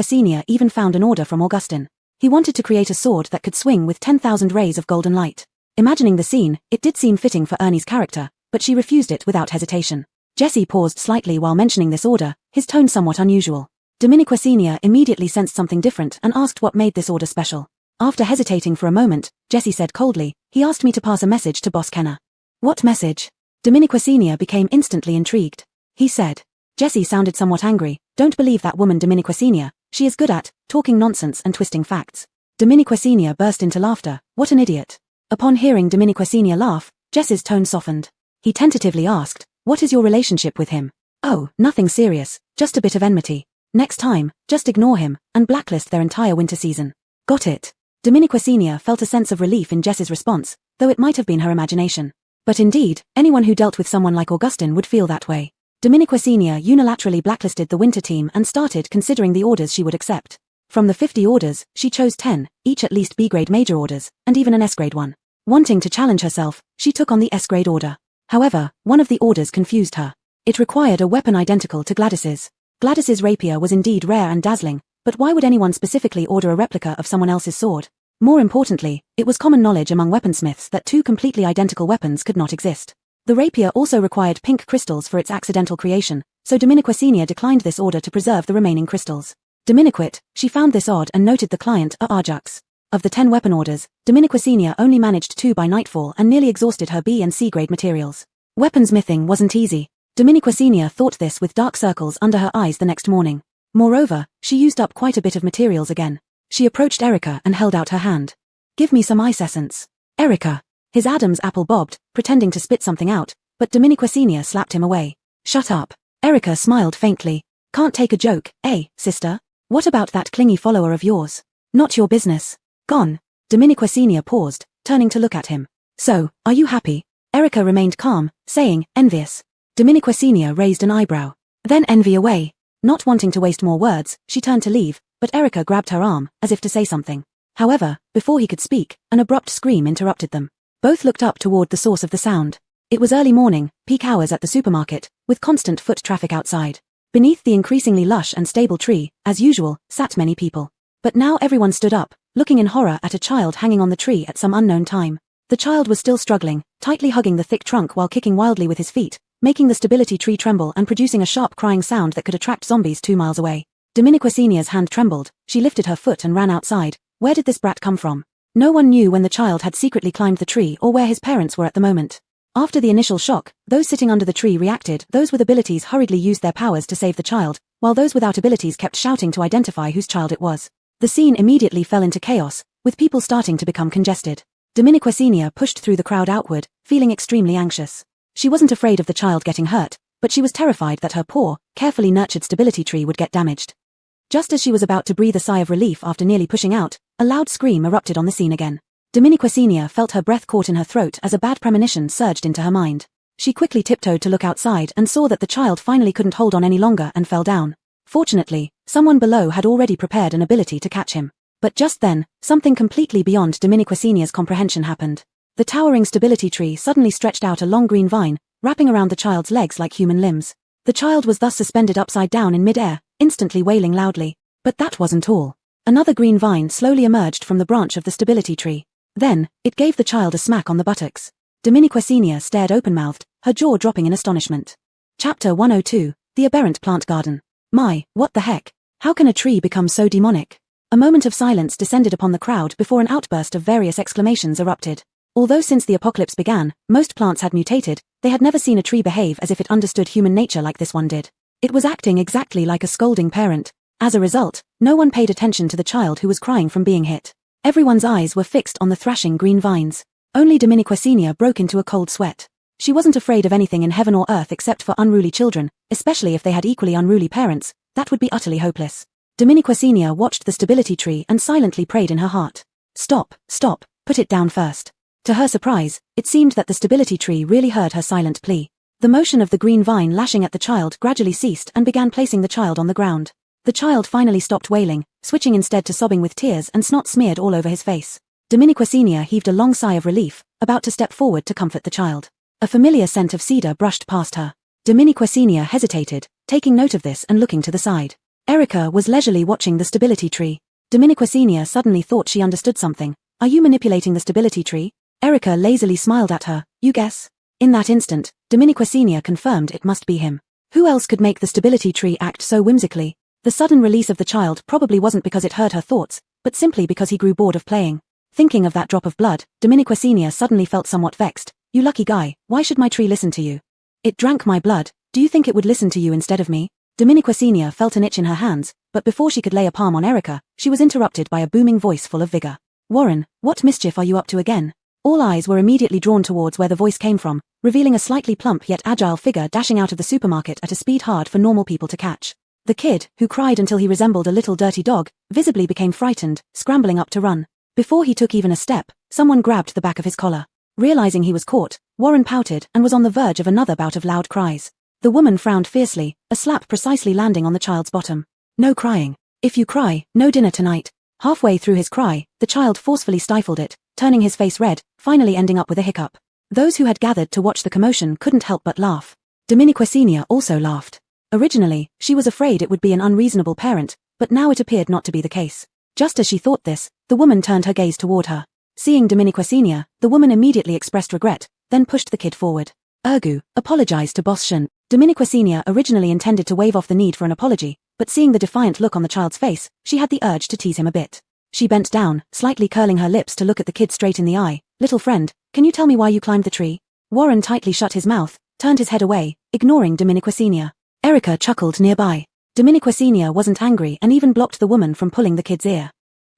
Speaker 1: Senior even found an order from Augustin. He wanted to create a sword that could swing with 10,000 rays of golden light. Imagining the scene, it did seem fitting for Ernie's character, but she refused it without hesitation. Jessie paused slightly while mentioning this order, his tone somewhat unusual. Senior immediately sensed something different and asked what made this order special. After hesitating for a moment, Jessie said coldly, he asked me to pass a message to Boss Kenna. What message? Senior became instantly intrigued. He said. Jessie sounded somewhat angry. Don't believe that woman Senior. She is good at talking nonsense and twisting facts. Senior burst into laughter. What an idiot. Upon hearing Senior laugh, Jess's tone softened. He tentatively asked, what is your relationship with him? Oh, nothing serious, just a bit of enmity. Next time, just ignore him, and blacklist their entire winter season. Got it. Senior felt a sense of relief in Jess's response, though it might have been her imagination. But indeed, anyone who dealt with someone like Augustin would feel that way. Senior unilaterally blacklisted the winter team and started considering the orders she would accept. From the 50 orders, she chose 10, each at least B-grade major orders, and even an S-grade one. Wanting to challenge herself, she took on the S-grade order. However, one of the orders confused her. It required a weapon identical to Gladys's. Gladys's rapier was indeed rare and dazzling, but why would anyone specifically order a replica of someone else's sword? More importantly, it was common knowledge among weaponsmiths that 2 completely identical weapons could not exist. The rapier also required pink crystals for its accidental creation, so Senior declined this order to preserve the remaining crystals. She found this odd and noted the client a Arjux. Of the 10 weapon orders, Senior only managed 2 by nightfall and nearly exhausted her B and C grade materials. Weaponsmithing wasn't easy. Senior thought this with dark circles under her eyes the next morning. Moreover, she used up quite a bit of materials again. She approached Erica and held out her hand. Give me some ice essence. Erica. His Adam's apple bobbed, pretending to spit something out, but Dominiquecenia slapped him away. Shut up. Erica smiled faintly. Can't take a joke, eh, sister? What about that clingy follower of yours? Not your business. Gone. Dominiquecenia paused, turning to look at him. So, are you happy? Erica remained calm, saying, envious. Dominiquecenia raised an eyebrow. Then envy away. Not wanting to waste more words, she turned to leave, but Erica grabbed her arm, as if to say something. However, before he could speak, an abrupt scream interrupted them. Both looked up toward the source of the sound. It was early morning, peak hours at the supermarket, with constant foot traffic outside. Beneath the increasingly lush and stable tree, as usual, sat many people. But now everyone stood up, looking in horror at a child hanging on the tree at some unknown time. The child was still struggling, tightly hugging the thick trunk while kicking wildly with his feet, making the stability tree tremble and producing a sharp crying sound that could attract zombies 2 miles away. Dominiquecenia's hand trembled, she lifted her foot and ran outside. Where did this brat come from? No one knew when the child had secretly climbed the tree or where his parents were at the moment. After the initial shock, those sitting under the tree reacted. Those with abilities hurriedly used their powers to save the child, while those without abilities kept shouting to identify whose child it was. The scene immediately fell into chaos, with people starting to become congested. Dominiquecenia pushed through the crowd outward, feeling extremely anxious. She wasn't afraid of the child getting hurt, but she was terrified that her poor, carefully nurtured stability tree would get damaged. Just as she was about to breathe a sigh of relief after nearly pushing out, a loud scream erupted on the scene again. Dominiquecenia felt her breath caught in her throat as a bad premonition surged into her mind. She quickly tiptoed to look outside and saw that the child finally couldn't hold on any longer and fell down. Fortunately, someone below had already prepared an ability to catch him. But just then, something completely beyond Dominiquecenia's comprehension happened. The towering stability tree suddenly stretched out a long green vine, wrapping around the child's legs like human limbs. The child was thus suspended upside down in mid-air, instantly wailing loudly. But that wasn't all. Another green vine slowly emerged from the branch of the stability tree. Then, it gave the child a smack on the buttocks. Dominiquecenia stared open-mouthed, her jaw dropping in astonishment. Chapter 102, The Aberrant Plant Garden. My, what the heck? How can a tree become so demonic? A moment of silence descended upon the crowd before an outburst of various exclamations erupted. Although since the apocalypse began, most plants had mutated, they had never seen a tree behave as if it understood human nature like this one did. It was acting exactly like a scolding parent. As a result, no one paid attention to the child who was crying from being hit. Everyone's eyes were fixed on the thrashing green vines. Only Dominiquecenia broke into a cold sweat. She wasn't afraid of anything in heaven or earth except for unruly children, especially if they had equally unruly parents. That would be utterly hopeless. Dominiquecenia watched the stability tree and silently prayed in her heart. Stop, stop, put it down first. To her surprise, it seemed that the stability tree really heard her silent plea. The motion of the green vine lashing at the child gradually ceased and began placing the child on the ground. The child finally stopped wailing, switching instead to sobbing with tears and snot smeared all over his face. Dominiquecenia heaved a long sigh of relief, about to step forward to comfort the child. A familiar scent of cedar brushed past her. Dominiquecenia hesitated, taking note of this and looking to the side. Erica was leisurely watching the stability tree. Dominiquecenia suddenly thought she understood something. Are you manipulating the stability tree? Erica lazily smiled at her. You guess? In that instant, Dominiquecenia confirmed it must be him. Who else could make the stability tree act so whimsically? The sudden release of the child probably wasn't because it heard her thoughts, but simply because he grew bored of playing. Thinking of that drop of blood, Dominiquecenia suddenly felt somewhat vexed. You lucky guy, why should my tree listen to you? It drank my blood, do you think it would listen to you instead of me? Dominiquecenia felt an itch in her hands, but before she could lay a palm on Erica, she was interrupted by a booming voice full of vigor. Warren, what mischief are you up to again? All eyes were immediately drawn towards where the voice came from, revealing a slightly plump yet agile figure dashing out of the supermarket at a speed hard for normal people to catch. The kid, who cried until he resembled a little dirty dog, visibly became frightened, scrambling up to run. Before he took even a step, someone grabbed the back of his collar. Realizing he was caught, Warren pouted and was on the verge of another bout of loud cries. The woman frowned fiercely, a slap precisely landing on the child's bottom. No crying. If you cry, no dinner tonight. Halfway through his cry, the child forcefully stifled it, turning his face red, finally ending up with a hiccup. Those who had gathered to watch the commotion couldn't help but laugh. Dominiquecenia also laughed. Originally, she was afraid it would be an unreasonable parent, but now it appeared not to be the case. Just as she thought this, the woman turned her gaze toward her. Seeing Dominiquecenia, the woman immediately expressed regret, then pushed the kid forward. Ergu, apologize to Boss Shen. Dominiquecenia originally intended to wave off the need for an apology, but seeing the defiant look on the child's face, she had the urge to tease him a bit. She bent down, slightly curling her lips to look at the kid straight in the eye. Little friend, can you tell me why you climbed the tree? Warren tightly shut his mouth, turned his head away, ignoring Dominiquecenia. Erica chuckled nearby. Dominiquecenia wasn't angry and even blocked the woman from pulling the kid's ear.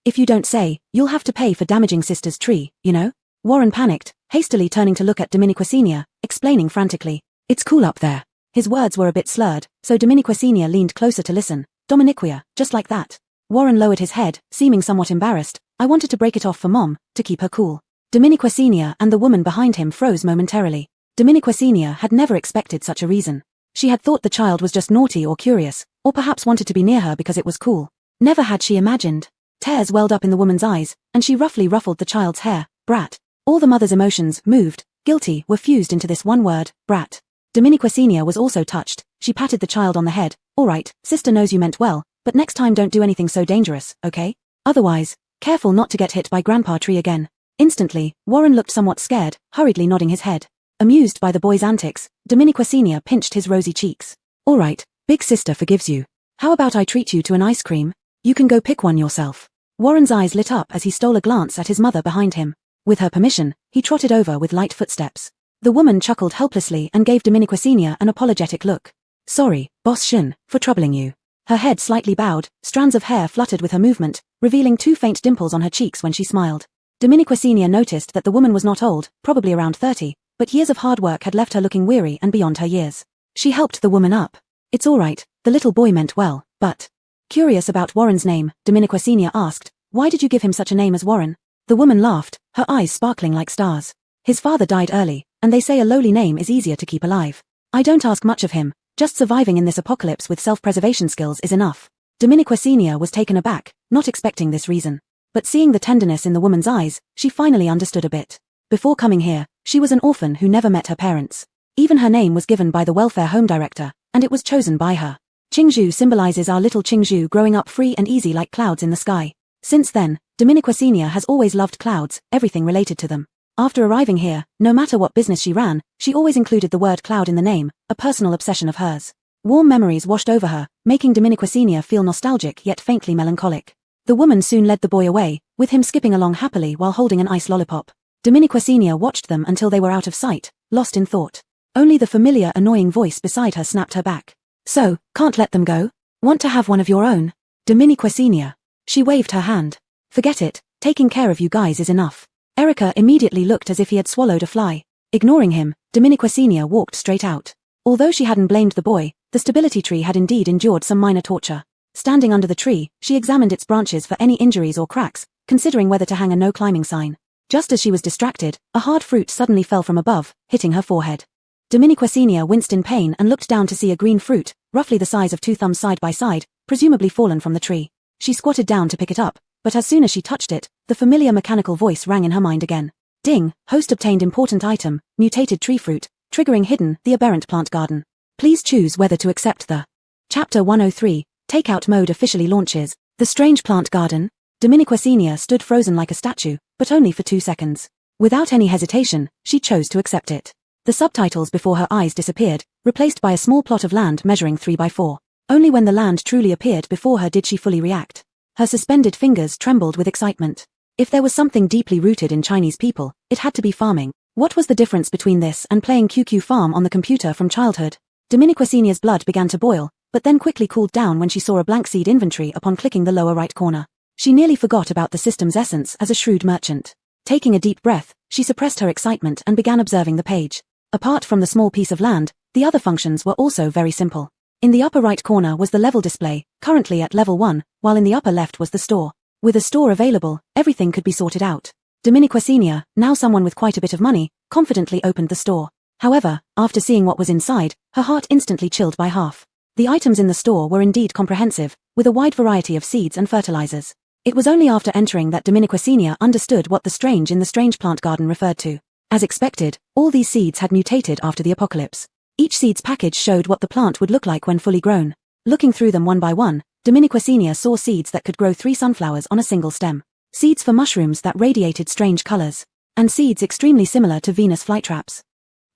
Speaker 1: If you don't say, you'll have to pay for damaging sister's tree, you know? Warren panicked, hastily turning to look at Dominique Senior, explaining frantically. It's cool up there. His words were a bit slurred, so Dominique Senior leaned closer to listen. Dominiquia, just like that. Warren lowered his head, seeming somewhat embarrassed. I wanted to break it off for Mom, to keep her cool. Dominique Senior and the woman behind him froze momentarily. Dominique Senior had never expected such a reason. She had thought the child was just naughty or curious, or perhaps wanted to be near her because it was cool. Never had she imagined. Tears welled up in the woman's eyes, and she roughly ruffled the child's hair. Brat. All the mother's emotions, moved, guilty, were fused into this one word, brat. Dominique Senior was also touched. She patted the child on the head. All right, sister knows you meant well, but next time don't do anything so dangerous, okay? Otherwise, careful not to get hit by Grandpa Tree again. Instantly, Warren looked somewhat scared, hurriedly nodding his head. Amused by the boy's antics, Dominique Senior pinched his rosy cheeks. All right, big sister forgives you. How about I treat you to an ice cream? You can go pick one yourself. Warren's eyes lit up as he stole a glance at his mother behind him. With her permission, he trotted over with light footsteps. The woman chuckled helplessly and gave Dominique Senior an apologetic look. Sorry, Boss Shin, for troubling you. Her head slightly bowed, strands of hair fluttered with her movement, revealing 2 faint dimples on her cheeks when she smiled. Dominique Senior noticed that the woman was not old, probably around 30, but years of hard work had left her looking weary and beyond her years. She helped the woman up. It's all right, the little boy meant well, but... Curious about Warren's name, Dominique Senior asked, why did you give him such a name as Warren? The woman laughed, her eyes sparkling like stars. His father died early, and they say a lowly name is easier to keep alive. I don't ask much of him, just surviving in this apocalypse with self-preservation skills is enough. Dominique Senior was taken aback, not expecting this reason. But seeing the tenderness in the woman's eyes, she finally understood a bit. Before coming here, she was an orphan who never met her parents. Even her name was given by the welfare home director, and it was chosen by her. Qingzhou symbolizes our little Qingzhou growing up free and easy like clouds in the sky. Since then, Dominique Senior has always loved clouds, everything related to them. After arriving here, no matter what business she ran, she always included the word cloud in the name, a personal obsession of hers. Warm memories washed over her, making Dominique Senior feel nostalgic yet faintly melancholic. The woman soon led the boy away, with him skipping along happily while holding an ice lollipop. Dominique Senior watched them until they were out of sight, lost in thought. Only the familiar annoying voice beside her snapped her back. So, can't let them go? Want to have one of your own? Dominique Senior. She waved her hand. Forget it, taking care of you guys is enough. Erica immediately looked as if he had swallowed a fly. Ignoring him, Dominique Senior walked straight out. Although she hadn't blamed the boy, the stability tree had indeed endured some minor torture. Standing under the tree, she examined its branches for any injuries or cracks, considering whether to hang a no climbing sign. Just as she was distracted, a hard fruit suddenly fell from above, hitting her forehead. Dominique Senior winced in pain and looked down to see a green fruit, roughly the size of 2 thumbs side by side, presumably fallen from the tree. She squatted down to pick it up, but as soon as she touched it, the familiar mechanical voice rang in her mind again. Ding, host obtained important item, mutated tree fruit, triggering hidden, the aberrant plant garden. Please choose whether to accept the... Chapter 103, Takeout mode officially launches. The strange plant garden. Dominique Senior stood frozen like a statue, but only for 2 seconds. Without any hesitation, she chose to accept it. The subtitles before her eyes disappeared, replaced by a small plot of land measuring 3 by 4. Only when the land truly appeared before her did she fully react. Her suspended fingers trembled with excitement. If there was something deeply rooted in Chinese people, it had to be farming. What was the difference between this and playing QQ Farm on the computer from childhood? Dominique Senior's blood began to boil, but then quickly cooled down when she saw a blank seed inventory upon clicking the lower right corner. She nearly forgot about the system's essence as a shrewd merchant. Taking a deep breath, she suppressed her excitement and began observing the page. Apart from the small piece of land, the other functions were also very simple. In the upper right corner was the level display, currently at level 1, while in the upper left was the store. With a store available, everything could be sorted out. Dominique Senior, now someone with quite a bit of money, confidently opened the store. However, after seeing what was inside, her heart instantly chilled by half. The items in the store were indeed comprehensive, with a wide variety of seeds and fertilizers. It was only after entering that Dominique Senior understood what the strange in the strange plant garden referred to. As expected, all these seeds had mutated after the apocalypse. Each seed's package showed what the plant would look like when fully grown. Looking through them one by one, Dominique Senior saw seeds that could grow 3 sunflowers on a single stem. Seeds for mushrooms that radiated strange colors. And seeds extremely similar to Venus flytraps.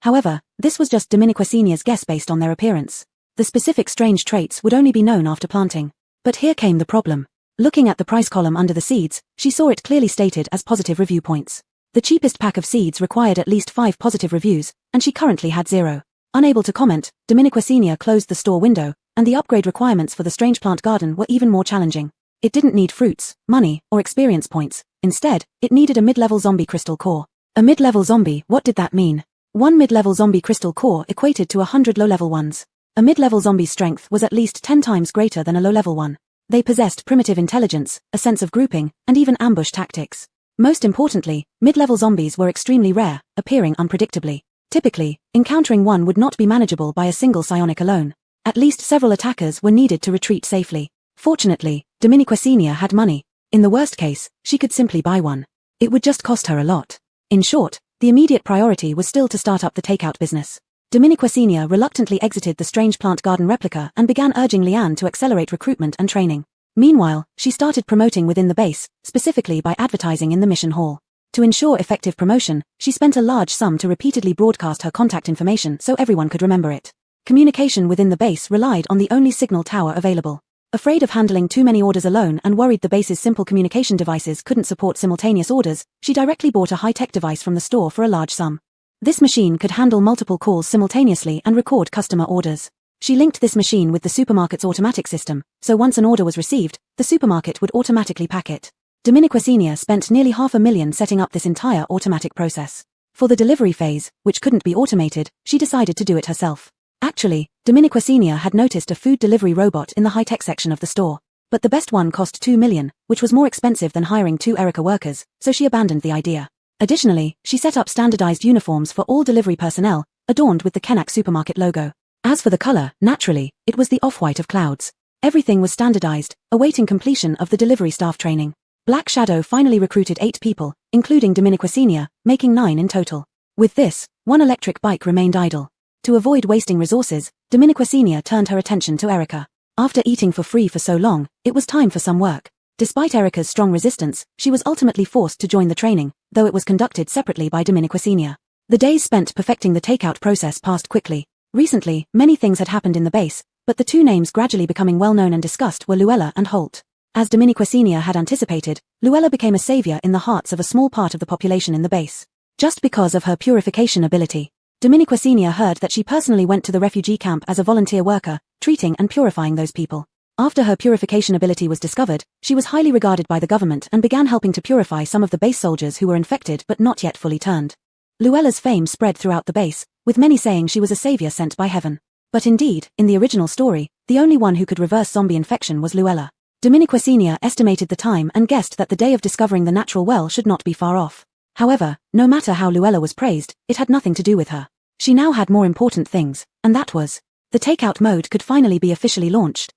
Speaker 1: However, this was just Dominique Senior's guess based on their appearance. The specific strange traits would only be known after planting. But here came the problem. Looking at the price column under the seeds, she saw it clearly stated as positive review points. The cheapest pack of seeds required at least 5 positive reviews, and she currently had 0. Unable to comment, Dominique Senior closed the store window, and the upgrade requirements for the strange plant garden were even more challenging. It didn't need fruits, money, or experience points. Instead, it needed a mid-level zombie crystal core. A mid-level zombie, what did that mean? One mid-level zombie crystal core equated to 100 low-level ones. A mid-level zombie's strength was at least 10 times greater than a low-level one. They possessed primitive intelligence, a sense of grouping, and even ambush tactics. Most importantly, mid-level zombies were extremely rare, appearing unpredictably. Typically, encountering one would not be manageable by a single psionic alone. At least several attackers were needed to retreat safely. Fortunately, Dominiquesenia had money. In the worst case, she could simply buy one. It would just cost her a lot. In short, the immediate priority was still to start up the takeout business. Dominiquesenia reluctantly exited the strange plant garden replica and began urging Leanne to accelerate recruitment and training. Meanwhile, she started promoting within the base, specifically by advertising in the mission hall. To ensure effective promotion, she spent a large sum to repeatedly broadcast her contact information so everyone could remember it. Communication within the base relied on the only signal tower available. Afraid of handling too many orders alone and worried the base's simple communication devices couldn't support simultaneous orders, she directly bought a high-tech device from the store for a large sum. This machine could handle multiple calls simultaneously and record customer orders. She linked this machine with the supermarket's automatic system, so once an order was received, the supermarket would automatically pack it. Dominiquesenia spent nearly $500,000 setting up this entire automatic process. For the delivery phase, which couldn't be automated, she decided to do it herself. Actually, Dominiquesenia had noticed a food delivery robot in the high-tech section of the store. But the best one cost $2 million, which was more expensive than hiring 2 Erica workers, so she abandoned the idea. Additionally, she set up standardized uniforms for all delivery personnel, adorned with the Kenak supermarket logo. As for the color, naturally, it was the off-white of clouds. Everything was standardized, awaiting completion of the delivery staff training. Black Shadow finally recruited 8 people, including Dominiquesenia, making 9 in total. With this, 1 electric bike remained idle. To avoid wasting resources, Dominiquesenia turned her attention to Erica. After eating for free for so long, it was time for some work. Despite Erica's strong resistance, she was ultimately forced to join the training, though it was conducted separately by Dominiquesenia. The days spent perfecting the takeout process passed quickly. Recently, many things had happened in the base, but the 2 names gradually becoming well-known and discussed were Luella and Holt. As Dominiquesenia had anticipated, Luella became a savior in the hearts of a small part of the population in the base. Just because of her purification ability. Dominiquesenia heard that she personally went to the refugee camp as a volunteer worker, treating and purifying those people. After her purification ability was discovered, she was highly regarded by the government and began helping to purify some of the base soldiers who were infected but not yet fully turned. Luella's fame spread throughout the base, with many saying she was a savior sent by heaven. But indeed, in the original story, the only one who could reverse zombie infection was Luella. Dominiquesenia estimated the time and guessed that the day of discovering the natural well should not be far off. However, no matter how Luella was praised, it had nothing to do with her. She now had more important things, and that was, the takeout mode could finally be officially launched.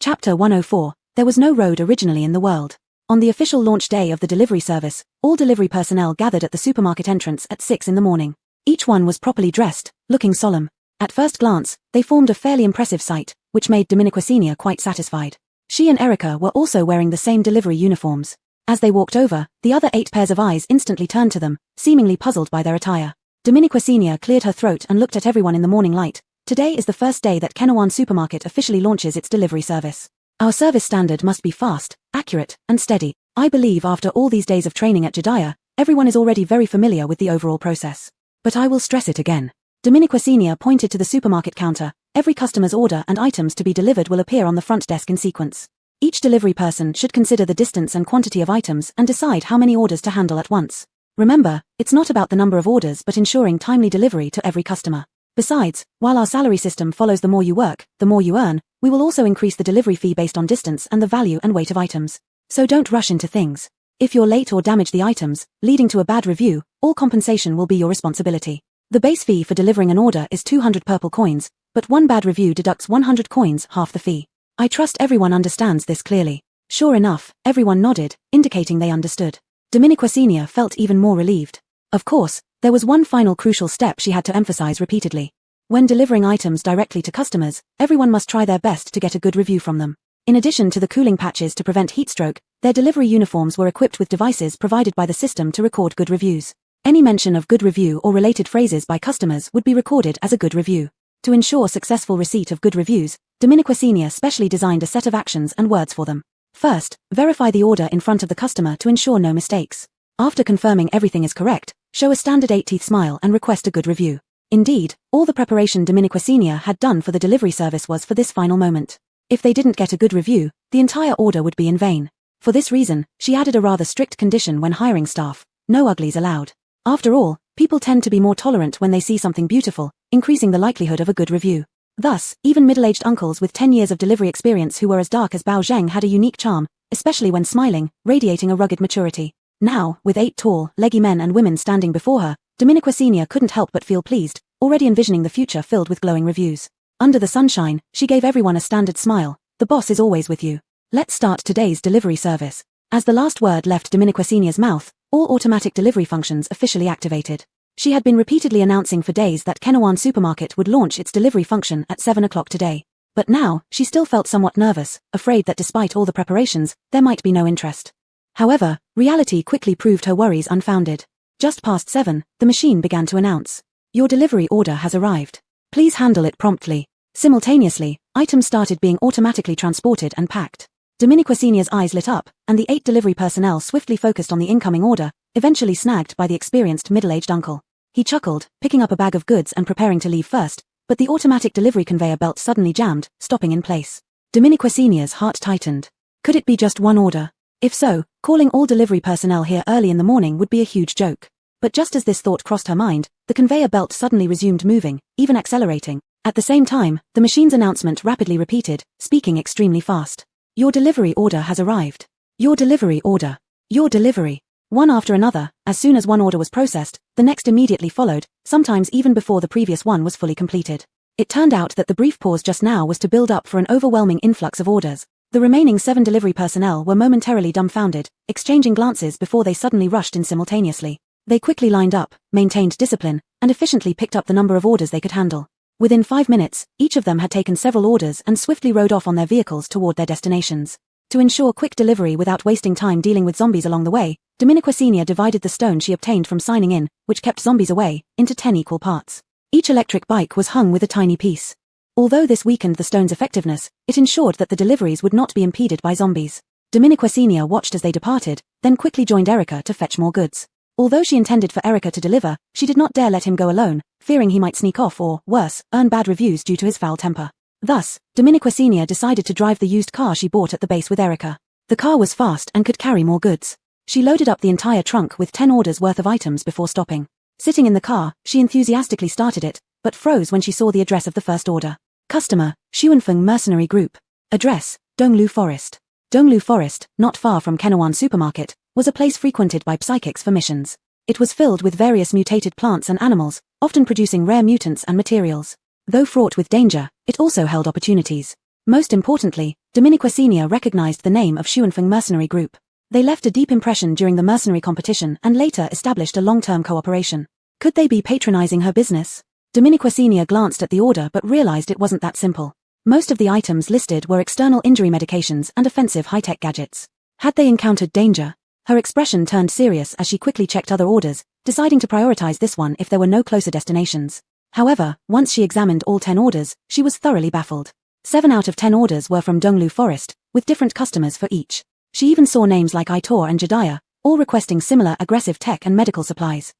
Speaker 1: Chapter 104, There was no road originally in the world. On the official launch day of the delivery service, all delivery personnel gathered at the supermarket entrance at 6 in the morning. Each one was properly dressed, looking solemn. At first glance, they formed a fairly impressive sight, which made Dominiquesenia quite satisfied. She and Erica were also wearing the same delivery uniforms. As they walked over, the other 8 pairs of eyes instantly turned to them, seemingly puzzled by their attire. Dominiquesenia cleared her throat and looked at everyone in the morning light. Today is the first day that Kenawan Supermarket officially launches its delivery service. Our service standard must be fast, accurate, and steady. I believe after all these days of training at Jediah, everyone is already very familiar with the overall process. But I will stress it again. Dominiquesenia pointed to the supermarket counter. Every customer's order and items to be delivered will appear on the front desk in sequence. Each delivery person should consider the distance and quantity of items and decide how many orders to handle at once. Remember, it's not about the number of orders but ensuring timely delivery to every customer. Besides, while our salary system follows the more you work, the more you earn, we will also increase the delivery fee based on distance and the value and weight of items. So don't rush into things. If you're late or damage the items, leading to a bad review, all compensation will be your responsibility. The base fee for delivering an order is 200 purple coins, but one bad review deducts 100 coins, half the fee. I trust everyone understands this clearly. Sure enough, everyone nodded, indicating they understood. Dominiquesenia felt even more relieved. Of course, there was one final crucial step she had to emphasize repeatedly. When delivering items directly to customers, everyone must try their best to get a good review from them. In addition to the cooling patches to prevent heatstroke, their delivery uniforms were equipped with devices provided by the system to record good reviews. Any mention of good review or related phrases by customers would be recorded as a good review. To ensure successful receipt of good reviews, Dominiquesenia specially designed a set of actions and words for them. First, verify the order in front of the customer to ensure no mistakes. After confirming everything is correct, show a standard 8-teeth smile and request a good review. Indeed, all the preparation Dominiquesenia had done for the delivery service was for this final moment. If they didn't get a good review, the entire order would be in vain. For this reason, she added a rather strict condition when hiring staff: no uglies allowed. After all, people tend to be more tolerant when they see something beautiful, increasing the likelihood of a good review. Thus, even middle-aged uncles with 10 years of delivery experience who were as dark as Bao Zheng had a unique charm, especially when smiling, radiating a rugged maturity. Now, with 8 tall, leggy men and women standing before her, Dominica Senior couldn't help but feel pleased, already envisioning the future filled with glowing reviews. Under the sunshine, she gave everyone a standard smile. The boss is always with you. Let's start today's delivery service. As the last word left Dominica Senior's mouth, all automatic delivery functions officially activated. She had been repeatedly announcing for days that Kenawan Supermarket would launch its delivery function at 7 o'clock today. But now, she still felt somewhat nervous, afraid that despite all the preparations, there might be no interest. However, reality quickly proved her worries unfounded. Just past 7, the machine began to announce, "Your delivery order has arrived. Please handle it promptly." Simultaneously, items started being automatically transported and packed. Dominica Senior's eyes lit up, and the 8 delivery personnel swiftly focused on the incoming order, eventually snagged by the experienced middle-aged uncle. He chuckled, picking up a bag of goods and preparing to leave first, but the automatic delivery conveyor belt suddenly jammed, stopping in place. Dominica Senior's heart tightened. Could it be just one order? If so, calling all delivery personnel here early in the morning would be a huge joke. But just as this thought crossed her mind, the conveyor belt suddenly resumed moving, even accelerating. At the same time, the machine's announcement rapidly repeated, speaking extremely fast. "Your delivery order has arrived. Your delivery order. Your delivery." One after another, as soon as one order was processed, the next immediately followed, sometimes even before the previous one was fully completed. It turned out that the brief pause just now was to build up for an overwhelming influx of orders. The remaining 7 delivery personnel were momentarily dumbfounded, exchanging glances before they suddenly rushed in simultaneously. They quickly lined up, maintained discipline, and efficiently picked up the number of orders they could handle. Within 5 minutes, each of them had taken several orders and swiftly rode off on their vehicles toward their destinations. To ensure quick delivery without wasting time dealing with zombies along the way, Dominica Senior divided the stone she obtained from signing in, which kept zombies away, into 10 equal parts. Each electric bike was hung with a tiny piece. Although this weakened the stone's effectiveness, it ensured that the deliveries would not be impeded by zombies. Dominica Senior watched as they departed, then quickly joined Erica to fetch more goods. Although she intended for Erica to deliver, she did not dare let him go alone, fearing he might sneak off or, worse, earn bad reviews due to his foul temper. Thus, Dominica Senior decided to drive the used car she bought at the base with Erica. The car was fast and could carry more goods. She loaded up the entire trunk with 10 orders worth of items before stopping. Sitting in the car, she enthusiastically started it, but froze when she saw the address of the first order. Customer, Xuanfeng Mercenary Group. Address, Donglu Forest. Donglu Forest, not far from Kenawan Supermarket, was a place frequented by psychics for missions. It was filled with various mutated plants and animals, often producing rare mutants and materials. Though fraught with danger, it also held opportunities. Most importantly, Dominica Senior recognized the name of Xuanfeng Mercenary Group. They left a deep impression during the mercenary competition and later established a long-term cooperation. Could they be patronizing her business? Dominica Senior glanced at the order but realized it wasn't that simple. Most of the items listed were external injury medications and offensive high-tech gadgets. Had they encountered danger? Her expression turned serious as she quickly checked other orders, deciding to prioritize this one if there were no closer destinations. However, once she examined all 10 orders, she was thoroughly baffled. 7 out of 10 orders were from Donglu Forest, with different customers for each. She even saw names like Aitor and Jediah, all requesting similar aggressive tech and medical supplies.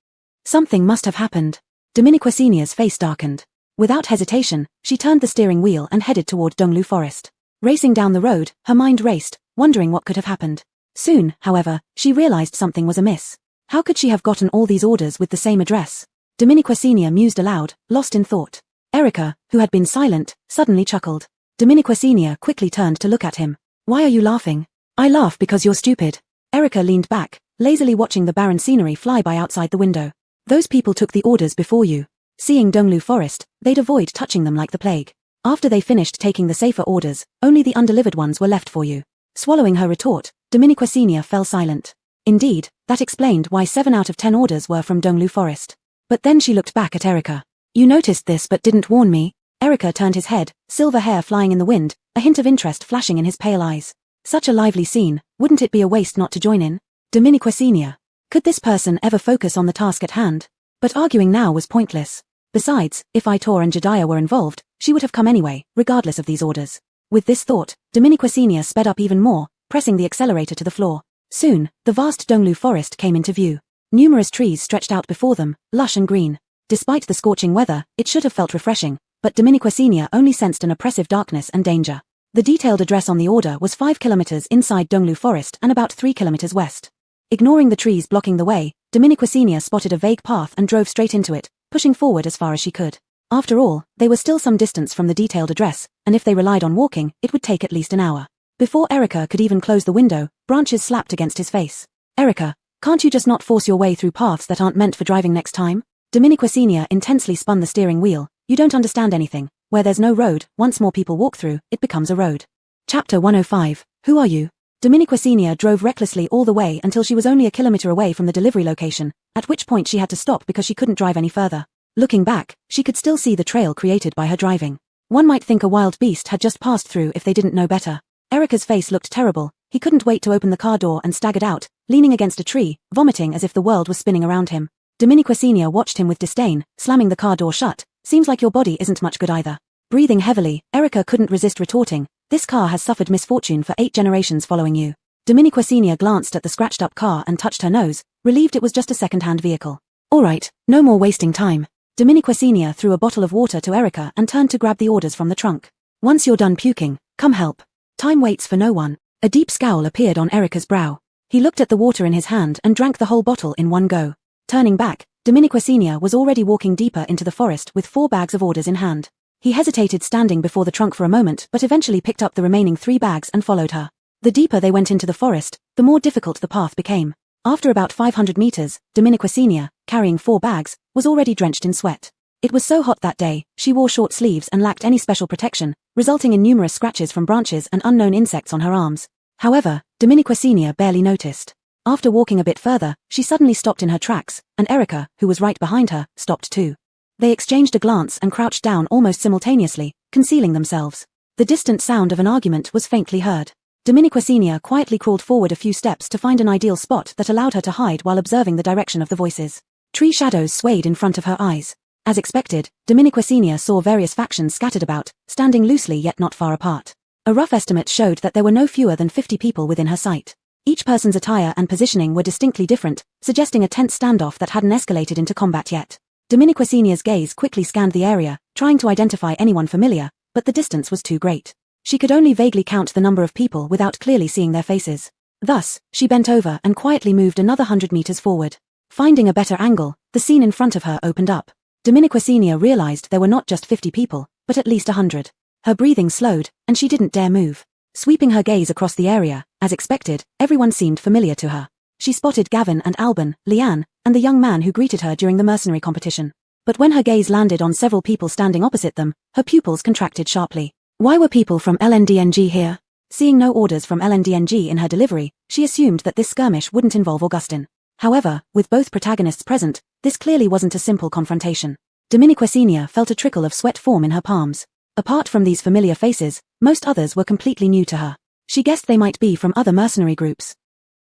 Speaker 1: Something must have happened. Dominica Senior's face darkened. Without hesitation, she turned the steering wheel and headed toward Donglu Forest. Racing down the road, her mind raced, wondering what could have happened. Soon, however, she realized something was amiss. How could she have gotten all these orders with the same address? Dominica Senior mused aloud, lost in thought. Erica, who had been silent, suddenly chuckled. Dominica Senior quickly turned to look at him. "Why are you laughing?" "I laugh because you're stupid." Erica leaned back, lazily watching the barren scenery fly by outside the window. "Those people took the orders before you. Seeing Donglu Forest, they'd avoid touching them like the plague. After they finished taking the safer orders, only the undelivered ones were left for you." Swallowing her retort, Dominica Senior fell silent. Indeed, that explained why 7 out of 10 orders were from Donglu Forest. But then she looked back at Erica. "You noticed this but didn't warn me." Erica turned his head, silver hair flying in the wind, a hint of interest flashing in his pale eyes. Such a lively scene, wouldn't it be a waste not to join in? Dominica Senior. Could this person ever focus on the task at hand? But arguing now was pointless. Besides, if Aitor and Jediah were involved, she would have come anyway, regardless of these orders. With this thought, Dominica Senior sped up even more, pressing the accelerator to the floor. Soon, the vast Donglu Forest came into view. Numerous trees stretched out before them, lush and green. Despite the scorching weather, it should have felt refreshing, but Dominica Senior only sensed an oppressive darkness and danger. The detailed address on the order was 5 kilometers inside Donglu Forest and about 3 kilometers west. Ignoring the trees blocking the way, Dominiquesenia spotted a vague path and drove straight into it, pushing forward as far as she could. After all, they were still some distance from the detailed address, and if they relied on walking, it would take at least an hour. Before Erica could even close the window, branches slapped against his face. Erica, can't you just not force your way through paths that aren't meant for driving next time? Dominiquesenia intensely spun the steering wheel. You don't understand anything. Where there's no road, once more people walk through, it becomes a road. Chapter 105. Who are you? Dominiquesenia drove recklessly all the way until she was only a kilometer away from the delivery location, at which point she had to stop because she couldn't drive any further. Looking back, she could still see the trail created by her driving. One might think a wild beast had just passed through if they didn't know better. Erica's face looked terrible. He couldn't wait to open the car door and staggered out, leaning against a tree, vomiting as if the world was spinning around him. Dominiquesenia watched him with disdain, slamming the car door shut. Seems like your body isn't much good either. Breathing heavily, Erica couldn't resist retorting, this car has suffered misfortune for 8 generations following you. Dominiquesenia glanced at the scratched-up car and touched her nose, relieved it was just a second-hand vehicle. Alright, no more wasting time. Dominiquesenia threw a bottle of water to Erica and turned to grab the orders from the trunk. Once you're done puking, come help. Time waits for no one. A deep scowl appeared on Erica's brow. He looked at the water in his hand and drank the whole bottle in one go. Turning back, Dominiquesenia was already walking deeper into the forest with 4 bags of orders in hand. He hesitated standing before the trunk for a moment but eventually picked up the remaining 3 bags and followed her. The deeper they went into the forest, the more difficult the path became. After about 500 meters, Dominiquesenia, carrying 4 bags, was already drenched in sweat. It was so hot that day, she wore short sleeves and lacked any special protection, resulting in numerous scratches from branches and unknown insects on her arms. However, Dominiquesenia barely noticed. After walking a bit further, she suddenly stopped in her tracks, and Erica, who was right behind her, stopped too. They exchanged a glance and crouched down almost simultaneously, concealing themselves. The distant sound of an argument was faintly heard. Dominiquesenia quietly crawled forward a few steps to find an ideal spot that allowed her to hide while observing the direction of the voices. Tree shadows swayed in front of her eyes. As expected, Dominiquesenia saw various factions scattered about, standing loosely yet not far apart. A rough estimate showed that there were no fewer than 50 people within her sight. Each person's attire and positioning were distinctly different, suggesting a tense standoff that hadn't escalated into combat yet. Dominiquesenia's gaze quickly scanned the area, trying to identify anyone familiar, but the distance was too great. She could only vaguely count the number of people without clearly seeing their faces. Thus, she bent over and quietly moved another 100 meters forward. Finding a better angle, the scene in front of her opened up. Dominiquesenia realized there were not just 50 people, but at least 100. Her breathing slowed, and she didn't dare move. Sweeping her gaze across the area, as expected, everyone seemed familiar to her. She spotted Gavin and Alban, Leanne, and the young man who greeted her during the mercenary competition. But when her gaze landed on several people standing opposite them, her pupils contracted sharply. Why were people from LNDNG here? Seeing no orders from LNDNG in her delivery, she assumed that this skirmish wouldn't involve Augustin. However, with both protagonists present, this clearly wasn't a simple confrontation. Dominiquesenia felt a trickle of sweat form in her palms. Apart from these familiar faces, most others were completely new to her. She guessed they might be from other mercenary groups.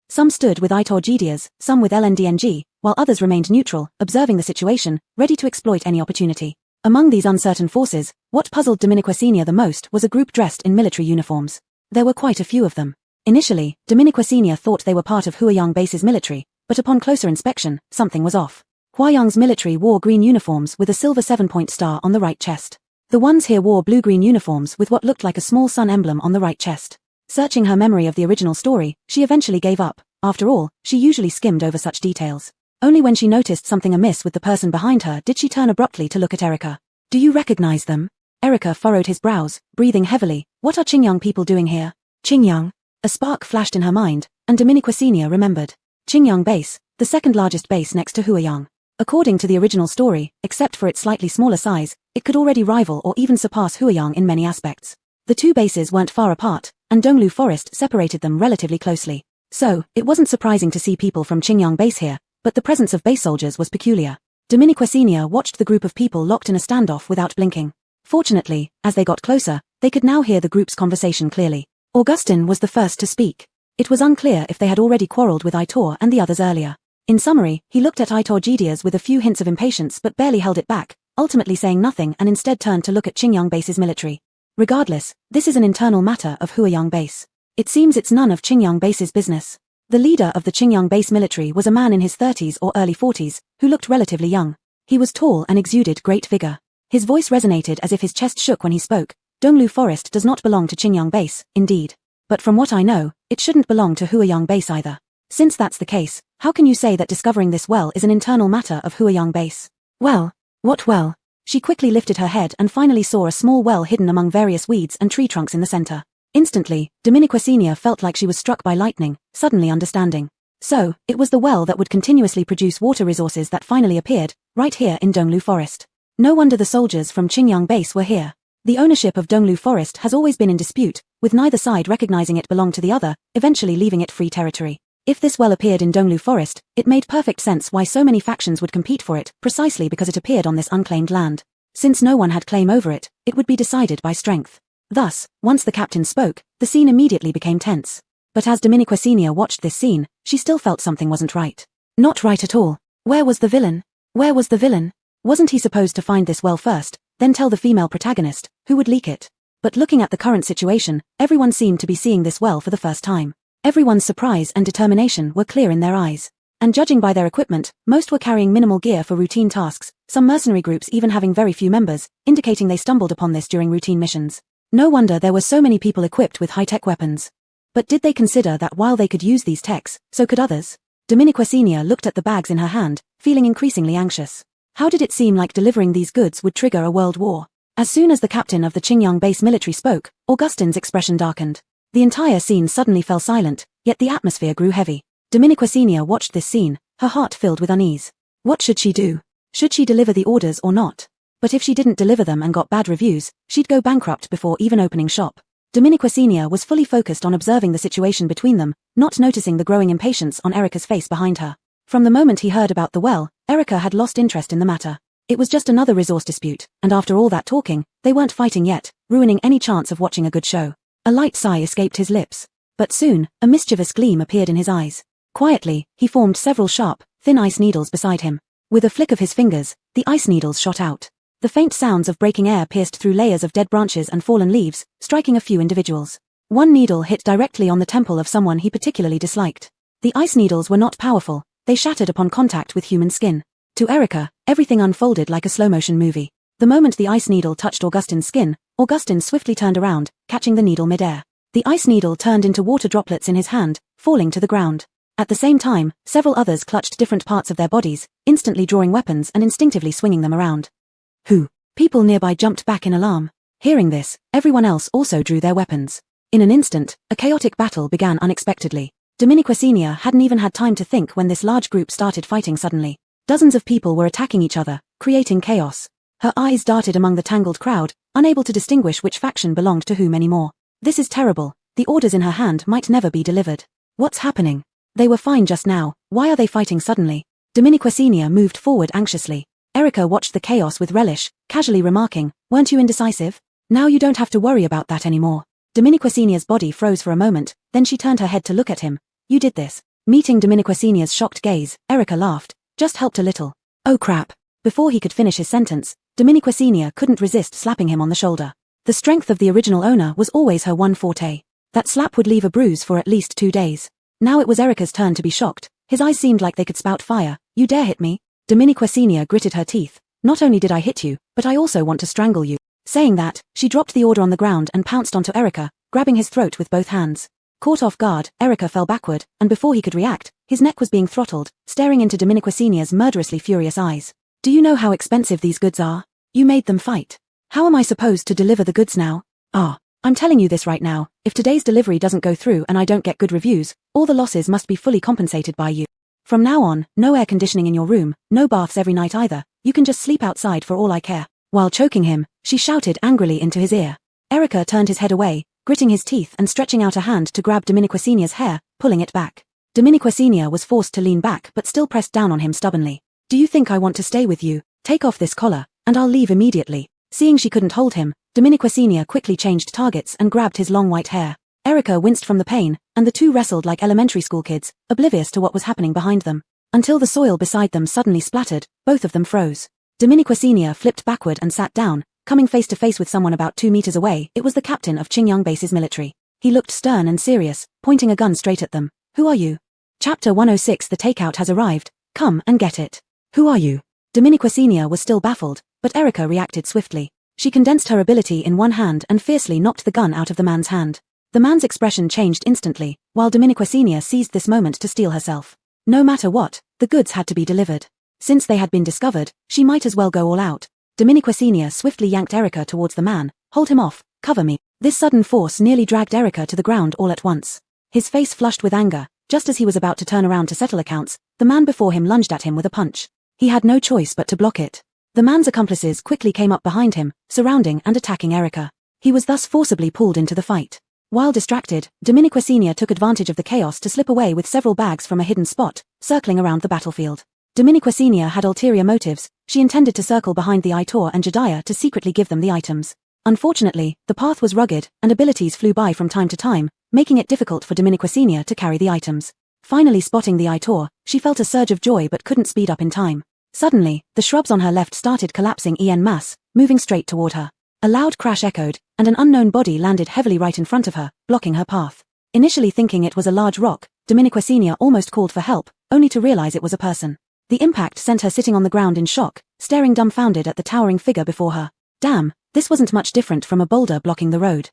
Speaker 1: Some stood with Itorgidias, some with LNDNG, while others remained neutral, observing the situation, ready to exploit any opportunity. Among these uncertain forces, what puzzled Dominiquesenia the most was a group dressed in military uniforms. There were quite a few of them. Initially, Dominiquesenia thought they were part of Huayang base's military, but upon closer inspection, something was off. Huayang's military wore green uniforms with a silver 7-point star on the right chest. The ones here wore blue-green uniforms with what looked like a small sun emblem on the right chest. Searching her memory of the original story, she eventually gave up. After all, she usually skimmed over such details. Only when she noticed something amiss with the person behind her did she turn abruptly to look at Erica. Do you recognize them? Erica furrowed his brows, breathing heavily. What are Qingyang people doing here? Qingyang? A spark flashed in her mind, and Dominiquesenia remembered. Qingyang base, the second largest base next to Huayang. According to the original story, except for its slightly smaller size, it could already rival or even surpass Huayang in many aspects. The two bases weren't far apart, and Donglu Forest separated them relatively closely. So, it wasn't surprising to see people from Qingyang base here, but the presence of base soldiers was peculiar. Dominiquesenia watched the group of people locked in a standoff without blinking. Fortunately, as they got closer, they could now hear the group's conversation clearly. Augustin was the first to speak. It was unclear if they had already quarreled with Itor and the others earlier. In summary, he looked at Itorgidias with a few hints of impatience but barely held it back, ultimately saying nothing and instead turned to look at Qingyang base's military. Regardless, this is an internal matter of Huayang base. It seems it's none of Qingyang base's business. The leader of the Qingyang base military was a man in his 30s or early 40s, who looked relatively young. He was tall and exuded great vigor. His voice resonated as if his chest shook when he spoke. Donglu Forest does not belong to Qingyang Base, indeed. But from what I know, it shouldn't belong to Huayang Base either. Since that's the case, how can you say that discovering this well is an internal matter of Huayang Base? Well, what well? She quickly lifted her head and finally saw a small well hidden among various weeds and tree trunks in the center. Instantly, Dominiquesenia felt like she was struck by lightning, suddenly understanding. So, it was the well that would continuously produce water resources that finally appeared, right here in Donglu Forest. No wonder the soldiers from Qingyang Base were here. The ownership of Donglu Forest has always been in dispute, with neither side recognizing it belonged to the other, eventually leaving it free territory. If this well appeared in Donglu Forest, it made perfect sense why so many factions would compete for it, precisely because it appeared on this unclaimed land. Since no one had claim over it, it would be decided by strength. Thus, once the captain spoke, the scene immediately became tense. But as Dominiquesenia watched this scene, she still felt something wasn't right. Not right at all. Where was the villain? Where was the villain? Wasn't he supposed to find this well first, then tell the female protagonist, who would leak it? But looking at the current situation, everyone seemed to be seeing this well for the first time. Everyone's surprise and determination were clear in their eyes. And judging by their equipment, most were carrying minimal gear for routine tasks, some mercenary groups even having very few members, indicating they stumbled upon this during routine missions. No wonder there were so many people equipped with high-tech weapons. But did they consider that while they could use these techs, so could others? Dominiquesenia looked at the bags in her hand, feeling increasingly anxious. How did it seem like delivering these goods would trigger a world war? As soon as the captain of the Qingyang Base military spoke, Augustine's expression darkened. The entire scene suddenly fell silent, yet the atmosphere grew heavy. Dominiquesenia watched this scene, her heart filled with unease. What should she do? Should she deliver the orders or not? But if she didn't deliver them and got bad reviews, she'd go bankrupt before even opening shop. Dominiquesenia was fully focused on observing the situation between them, not noticing the growing impatience on Erica's face behind her. From the moment he heard about the well, Erica had lost interest in the matter. It was just another resource dispute, and after all that talking, they weren't fighting yet, ruining any chance of watching a good show. A light sigh escaped his lips. But soon, a mischievous gleam appeared in his eyes. Quietly, he formed several sharp, thin ice needles beside him. With a flick of his fingers, the ice needles shot out. The faint sounds of breaking air pierced through layers of dead branches and fallen leaves, striking a few individuals. One needle hit directly on the temple of someone he particularly disliked. The ice needles were not powerful, they shattered upon contact with human skin. To Erica, everything unfolded like a slow-motion movie. The moment the ice needle touched Augustine's skin, Augustine swiftly turned around, catching the needle mid-air. The ice needle turned into water droplets in his hand, falling to the ground. At the same time, several others clutched different parts of their bodies, instantly drawing weapons and instinctively swinging them around. Who? People nearby jumped back in alarm. Hearing this, everyone else also drew their weapons. In an instant, a chaotic battle began unexpectedly. Dominiquesenia hadn't even had time to think when this large group started fighting suddenly. Dozens of people were attacking each other, creating chaos. Her eyes darted among the tangled crowd, unable to distinguish which faction belonged to whom anymore. This is terrible. The orders in her hand might never be delivered. What's happening? They were fine just now, why are they fighting suddenly? Dominiquesenia moved forward anxiously. Erica watched the chaos with relish, casually remarking, "Weren't you indecisive? Now you don't have to worry about that anymore." Dominiquesenia's body froze for a moment, then she turned her head to look at him. "You did this." Meeting Dominiquesenia's shocked gaze, Erica laughed. "Just helped a little." "Oh crap." Before he could finish his sentence, Dominiquesenia couldn't resist slapping him on the shoulder. The strength of the original owner was always her one forte. That slap would leave a bruise for at least 2 days. Now it was Erica's turn to be shocked. His eyes seemed like they could spout fire. "You dare hit me?" Dominiquesenia gritted her teeth. "Not only did I hit you, but I also want to strangle you." Saying that, she dropped the order on the ground and pounced onto Erica, grabbing his throat with both hands. Caught off guard, Erica fell backward, and before he could react, his neck was being throttled, staring into Dominiquesenia's murderously furious eyes. "Do you know how expensive these goods are? You made them fight. How am I supposed to deliver the goods now? I'm telling you this right now, if today's delivery doesn't go through and I don't get good reviews, all the losses must be fully compensated by you. From now on, no air conditioning in your room, no baths every night either, you can just sleep outside for all I care." While choking him, she shouted angrily into his ear. Erica turned his head away, gritting his teeth and stretching out a hand to grab Dominiquesenia's hair, pulling it back. Dominiquesenia was forced to lean back but still pressed down on him stubbornly. "Do you think I want to stay with you? Take off this collar, and I'll leave immediately." Seeing she couldn't hold him, Dominiquesenia quickly changed targets and grabbed his long white hair. Erica winced from the pain, and the two wrestled like elementary school kids, oblivious to what was happening behind them. Until the soil beside them suddenly splattered, both of them froze. Dominiquesenia flipped backward and sat down, coming face to face with someone about 2 meters away. It was the captain of Qingyang Base's military. He looked stern and serious, pointing a gun straight at them. "Who are you?" Chapter 106. The takeout has arrived. Come and get it. "Who are you?" Dominiquesenia was still baffled, but Erica reacted swiftly. She condensed her ability in one hand and fiercely knocked the gun out of the man's hand. The man's expression changed instantly, while Dominiquasenia seized this moment to steel herself. No matter what, the goods had to be delivered. Since they had been discovered, she might as well go all out. Dominiquasenia swiftly yanked Erica towards the man. Hold him off, cover me. This sudden force nearly dragged Erica to the ground all at once. His face flushed with anger. Just as he was about to turn around to settle accounts, the man before him lunged at him with a punch. He had no choice but to block it. The man's accomplices quickly came up behind him, surrounding and attacking Erica. He was thus forcibly pulled into the fight. While distracted, Dominiquasenia took advantage of the chaos to slip away with several bags from a hidden spot, circling around the battlefield. Dominiquasenia had ulterior motives. She intended to circle behind the Aitor and Jediah to secretly give them the items. Unfortunately, the path was rugged, and abilities flew by from time to time, making it difficult for Dominiquasenia to carry the items. Finally spotting the Aitor, she felt a surge of joy but couldn't speed up in time. Suddenly, the shrubs on her left started collapsing en masse, moving straight toward her. A loud crash echoed, and an unknown body landed heavily right in front of her, blocking her path. Initially thinking it was a large rock, Dominiquasenia almost called for help, only to realize it was a person. The impact sent her sitting on the ground in shock, staring dumbfounded at the towering figure before her. Damn, this wasn't much different from a boulder blocking the road.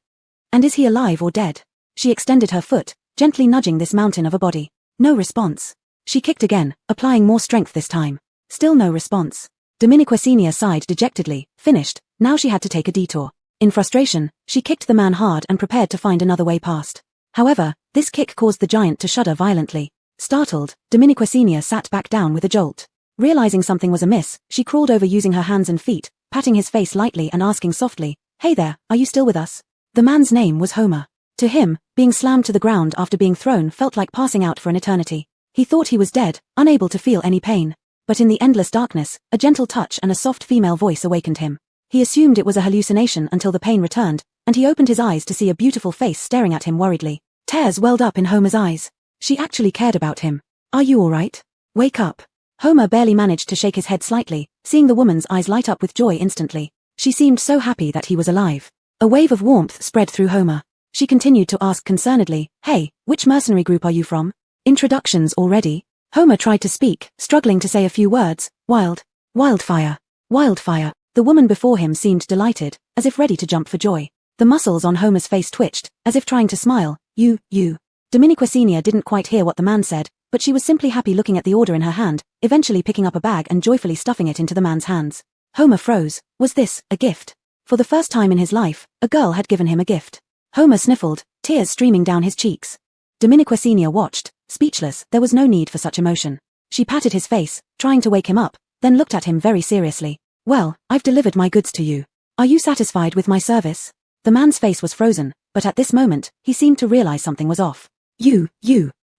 Speaker 1: And is he alive or dead? She extended her foot, gently nudging this mountain of a body. No response. She kicked again, applying more strength this time. Still no response. Dominiquasenia sighed dejectedly. Finished, now she had to take a detour. In frustration, she kicked the man hard and prepared to find another way past. However, this kick caused the giant to shudder violently. Startled, Dominiquasenia sat back down with a jolt. Realizing something was amiss, she crawled over using her hands and feet, patting his face lightly and asking softly, "Hey there, are you still with us?" The man's name was Homer. To him, being slammed to the ground after being thrown felt like passing out for an eternity. He thought he was dead, unable to feel any pain. But in the endless darkness, a gentle touch and a soft female voice awakened him. He assumed it was a hallucination until the pain returned, and he opened his eyes to see a beautiful face staring at him worriedly. Tears welled up in Homer's eyes. She actually cared about him. "Are you all right? Wake up." Homer barely managed to shake his head slightly, seeing the woman's eyes light up with joy instantly. She seemed so happy that he was alive. A wave of warmth spread through Homer. She continued to ask concernedly, "Hey, which mercenary group are you from? Introductions already?" Homer tried to speak, struggling to say a few words. Wildfire. Wildfire. The woman before him seemed delighted, as if ready to jump for joy. The muscles on Homer's face twitched, as if trying to smile. You. Dominiquasenia didn't quite hear what the man said, but she was simply happy looking at the order in her hand, eventually picking up a bag and joyfully stuffing it into the man's hands. Homer froze. Was this a gift? For the first time in his life, a girl had given him a gift. Homer sniffled, tears streaming down his cheeks. Dominiquasenia watched, speechless. There was no need for such emotion. She patted his face, trying to wake him up, then looked at him very seriously. "Well, I've delivered my goods to you. Are you satisfied with my service?" The man's face was frozen, but at this moment, he seemed to realize something was off. You.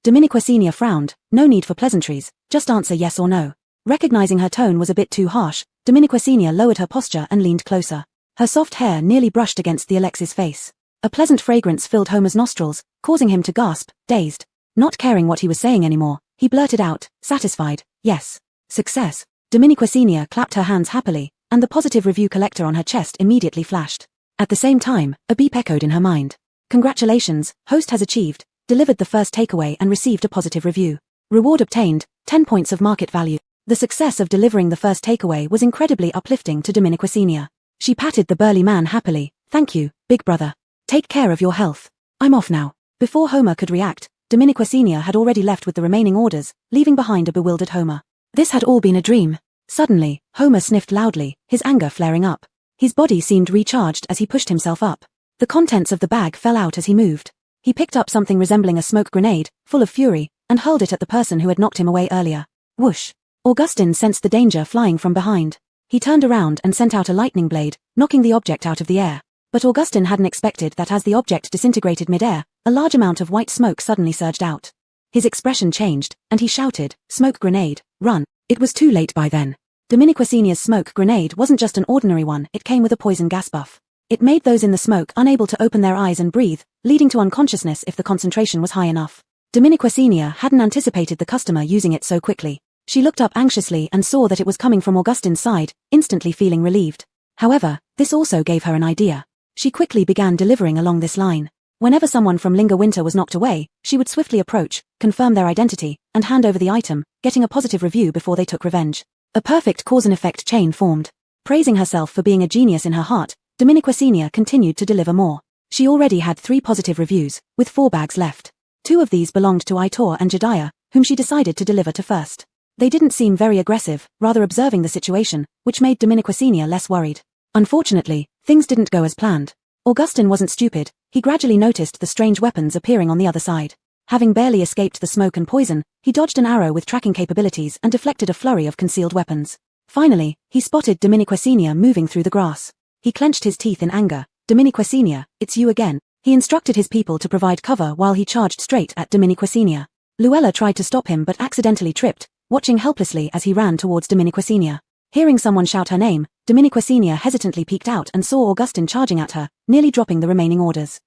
Speaker 1: Dominiquasenia frowned. No need for pleasantries, just answer yes or no. Recognizing her tone was a bit too harsh, Dominiquasenia lowered her posture and leaned closer. Her soft hair nearly brushed against the Alex's face. A pleasant fragrance filled Homer's nostrils, causing him to gasp, dazed. Not caring what he was saying anymore, he blurted out, satisfied, yes. Success. Dominiquasenia clapped her hands happily, and the positive review collector on her chest immediately flashed. At the same time, a beep echoed in her mind. Congratulations, host has achieved, delivered the first takeaway and received a positive review. Reward obtained, 10 points of market value. The success of delivering the first takeaway was incredibly uplifting to Dominiquasenia. She patted the burly man happily. Thank you, big brother. Take care of your health. I'm off now. Before Homer could react, Dominiquasenia had already left with the remaining orders, leaving behind a bewildered Homer. This had all been a dream. Suddenly, Homer sniffed loudly, his anger flaring up. His body seemed recharged as he pushed himself up. The contents of the bag fell out as he moved. He picked up something resembling a smoke grenade, full of fury, and hurled it at the person who had knocked him away earlier. Whoosh. Augustin sensed the danger flying from behind. He turned around and sent out a lightning blade, knocking the object out of the air. But Augustin hadn't expected that as the object disintegrated mid-air, a large amount of white smoke suddenly surged out. His expression changed, and he shouted, "Smoke grenade, run." It was too late by then. Dominiquasenia's smoke grenade wasn't just an ordinary one, it came with a poison gas buff. It made those in the smoke unable to open their eyes and breathe, leading to unconsciousness if the concentration was high enough. Dominiquasenia hadn't anticipated the customer using it so quickly. She looked up anxiously and saw that it was coming from Augustin's side, instantly feeling relieved. However, this also gave her an idea. She quickly began delivering along this line. Whenever someone from Linga Winter was knocked away, she would swiftly approach, confirm their identity, and hand over the item, getting a positive review before they took revenge. A perfect cause and effect chain formed. Praising herself for being a genius in her heart, Dominiquasenia continued to deliver more. She already had 3 positive reviews, with 4 bags left. 2 of these belonged to Aitor and Jediah, whom she decided to deliver to first. They didn't seem very aggressive, rather observing the situation, which made Dominiquasenia less worried. Unfortunately, things didn't go as planned. Augustin wasn't stupid, he gradually noticed the strange weapons appearing on the other side. Having barely escaped the smoke and poison, he dodged an arrow with tracking capabilities and deflected a flurry of concealed weapons. Finally, he spotted Dominiquasenia moving through the grass. He clenched his teeth in anger. Dominiquasenia, it's you again. He instructed his people to provide cover while he charged straight at Dominiquasenia. Luella tried to stop him but accidentally tripped, watching helplessly as he ran towards Dominiquasenia. Hearing someone shout her name, Dominiquasenia hesitantly peeked out and saw Augustin charging at her, nearly dropping the remaining orders.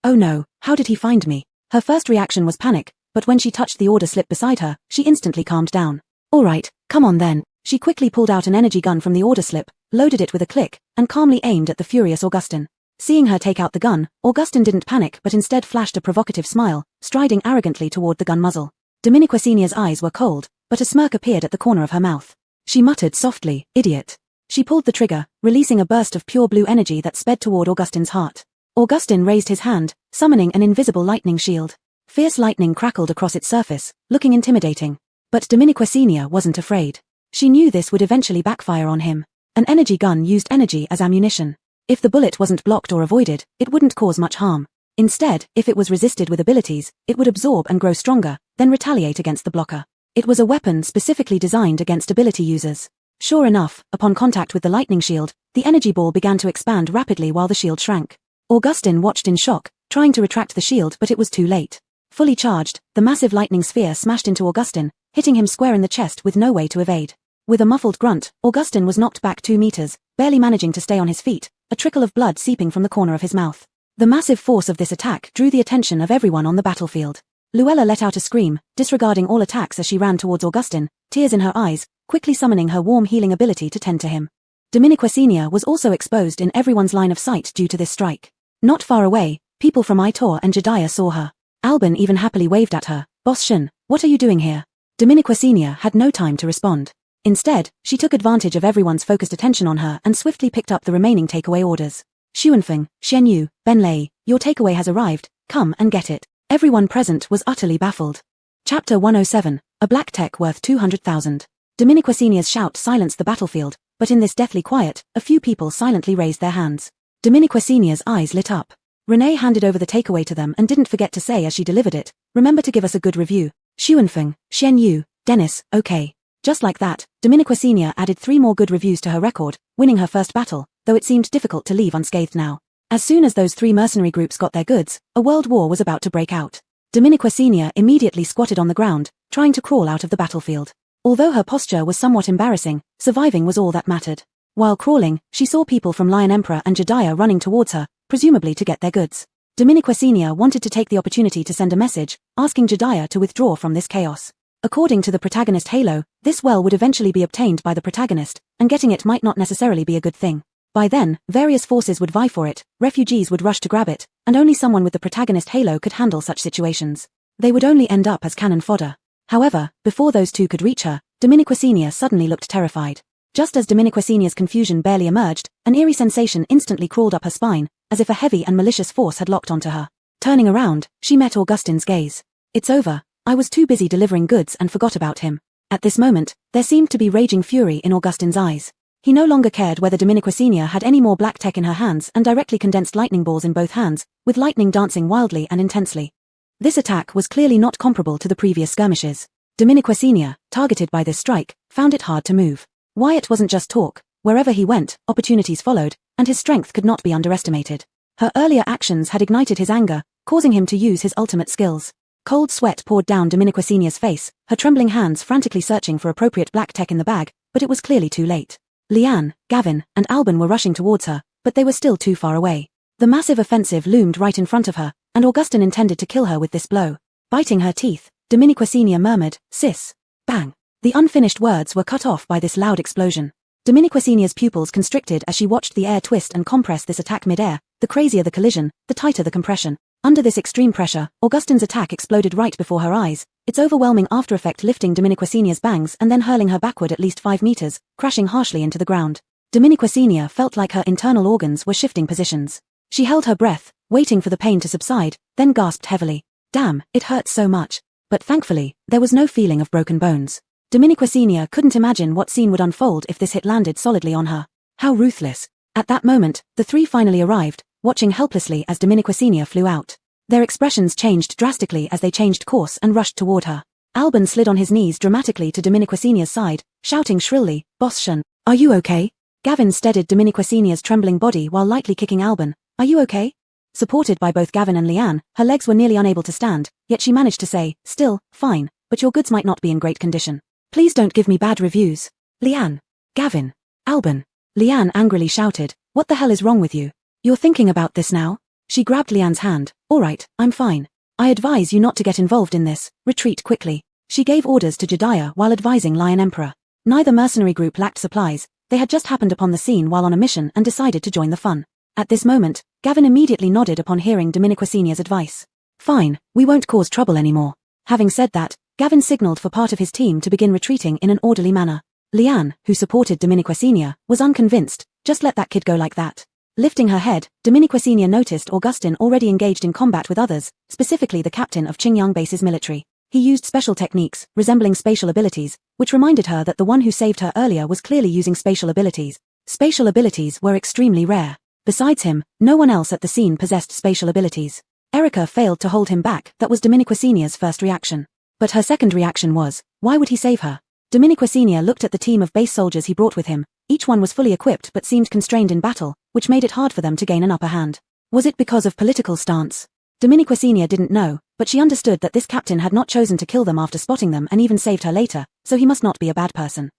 Speaker 1: Oh no, how did he find me? Her first reaction was panic, but when she touched the order slip beside her, she instantly calmed down. Alright, come on then. She quickly pulled out an energy gun from the order slip, loaded it with a click, and calmly aimed at the furious Augustin. Seeing her take out the gun, Augustin didn't panic but instead flashed a provocative smile, striding arrogantly toward the gun muzzle. Dominiquasenia's eyes were cold, but a smirk appeared at the corner of her mouth. She muttered softly, idiot. She pulled the trigger, releasing a burst of pure blue energy that sped toward Augustin's heart. Augustin raised his hand, summoning an invisible lightning shield. Fierce lightning crackled across its surface, looking intimidating. But Dominiquasenia wasn't afraid. She knew this would eventually backfire on him. An energy gun used energy as ammunition. If the bullet wasn't blocked or avoided, it wouldn't cause much harm. Instead, if it was resisted with abilities, it would absorb and grow stronger, then retaliate against the blocker. It was a weapon specifically designed against ability users. Sure enough, upon contact with the lightning shield, the energy ball began to expand rapidly while the shield shrank. Augustin watched in shock, trying to retract the shield but it was too late. Fully charged, the massive lightning sphere smashed into Augustin, hitting him square in the chest with no way to evade. With a muffled grunt, Augustin was knocked back 2 meters, barely managing to stay on his feet, a trickle of blood seeping from the corner of his mouth. The massive force of this attack drew the attention of everyone on the battlefield. Luella let out a scream, disregarding all attacks as she ran towards Augustin, tears in her eyes, quickly summoning her warm healing ability to tend to him. Dominiquasenia was also exposed in everyone's line of sight due to this strike. Not far away, people from Aitor and Jediah saw her. Albin even happily waved at her. Boss Shin, what are you doing here? Dominiquasenia had no time to respond. Instead, she took advantage of everyone's focused attention on her and swiftly picked up the remaining takeaway orders. Xuanfeng, Xianyu, Ben Lei, your takeaway has arrived, come and get it. Everyone present was utterly baffled. Chapter 107, a black tech worth 200,000. Dominiquasenia's shout silenced the battlefield, but in this deathly quiet, a few people silently raised their hands. Dominiquasenia's eyes lit up. Renee handed over the takeaway to them and didn't forget to say as she delivered it, remember to give us a good review. Xuanfeng, Xianyu, Dennis, okay. Just like that, Dominiquasenia added 3 more good reviews to her record, winning her first battle, though it seemed difficult to leave unscathed now. As soon as those 3 mercenary groups got their goods, a world war was about to break out. Dominiquasenia immediately squatted on the ground, trying to crawl out of the battlefield. Although her posture was somewhat embarrassing, surviving was all that mattered. While crawling, she saw people from Lion Emperor and Jediah running towards her, presumably to get their goods. Dominiquasenia wanted to take the opportunity to send a message, asking Jediah to withdraw from this chaos. According to the protagonist Halo, this well would eventually be obtained by the protagonist, and getting it might not necessarily be a good thing. By then, various forces would vie for it, refugees would rush to grab it, and only someone with the protagonist Halo could handle such situations. They would only end up as cannon fodder. However, before those 2 could reach her, Dominiquasenia suddenly looked terrified. Just as Dominiquasenia's confusion barely emerged, an eerie sensation instantly crawled up her spine, as if a heavy and malicious force had locked onto her. Turning around, she met Augustin's gaze. It's over. I was too busy delivering goods and forgot about him. At this moment, there seemed to be raging fury in Augustin's eyes. He no longer cared whether Dominiquasenia had any more black tech in her hands and directly condensed lightning balls in both hands, with lightning dancing wildly and intensely. This attack was clearly not comparable to the previous skirmishes. Dominiquasenia, targeted by this strike, found it hard to move. Wyatt wasn't just talk. Wherever he went, opportunities followed, and his strength could not be underestimated. Her earlier actions had ignited his anger, causing him to use his ultimate skills. Cold sweat poured down Dominiquasenia's face, her trembling hands frantically searching for appropriate black tech in the bag, but it was clearly too late. Leanne, Gavin, and Albin were rushing towards her, but they were still too far away. The massive offensive loomed right in front of her, and Augustin intended to kill her with this blow. Biting her teeth, Dominiquasenia murmured, "Sis." Bang. The unfinished words were cut off by this loud explosion. Dominiquasenia's pupils constricted as she watched the air twist and compress this attack mid-air. The crazier the collision, the tighter the compression. Under this extreme pressure, Augustin's attack exploded right before her eyes, its overwhelming aftereffect lifting Dominiquasenia's bangs and then hurling her backward at least 5 meters, crashing harshly into the ground. Dominiquasenia felt like her internal organs were shifting positions. She held her breath, waiting for the pain to subside, then gasped heavily. Damn, it hurts so much. But thankfully, there was no feeling of broken bones. Dominiquasenia couldn't imagine what scene would unfold if this hit landed solidly on her. How ruthless. At that moment, the three finally arrived, watching helplessly as Dominiquasenia flew out. Their expressions changed drastically as they changed course and rushed toward her. Alban slid on his knees dramatically to Dominiquasenia's side, shouting shrilly, Boss Shun, are you okay? Gavin steadied Dominiquasenia's trembling body while lightly kicking Alban. Are you okay? Supported by both Gavin and Leanne, her legs were nearly unable to stand, yet she managed to say, still, fine, but your goods might not be in great condition. Please don't give me bad reviews. Leanne. Gavin. Alban. Leanne angrily shouted, what the hell is wrong with you? You're thinking about this now? She grabbed Leanne's hand. Alright, I'm fine. I advise you not to get involved in this, retreat quickly. She gave orders to Jediah while advising Lion Emperor. Neither mercenary group lacked supplies, they had just happened upon the scene while on a mission and decided to join the fun. At this moment, Gavin immediately nodded upon hearing Dominiquasenia's advice. Fine, we won't cause trouble anymore. Having said that, Gavin signaled for part of his team to begin retreating in an orderly manner. Leanne, who supported Dominiquasenia, was unconvinced. Just let that kid go like that. Lifting her head, Dominiquasenia noticed Augustin already engaged in combat with others, specifically the captain of Qingyang base's military. He used special techniques, resembling spatial abilities, which reminded her that the one who saved her earlier was clearly using spatial abilities. Spatial abilities were extremely rare. Besides him, no one else at the scene possessed spatial abilities. Erica failed to hold him back. That was Dominiquasenia's first reaction. But her second reaction was, why would he save her? Dominiquasenia looked at the team of base soldiers he brought with him. Each one was fully equipped but seemed constrained in battle, which made it hard for them to gain an upper hand. Was it because of political stance? Dominiquasenia didn't know, but she understood that this captain had not chosen to kill them after spotting them and even saved her later, so he must not be a bad person.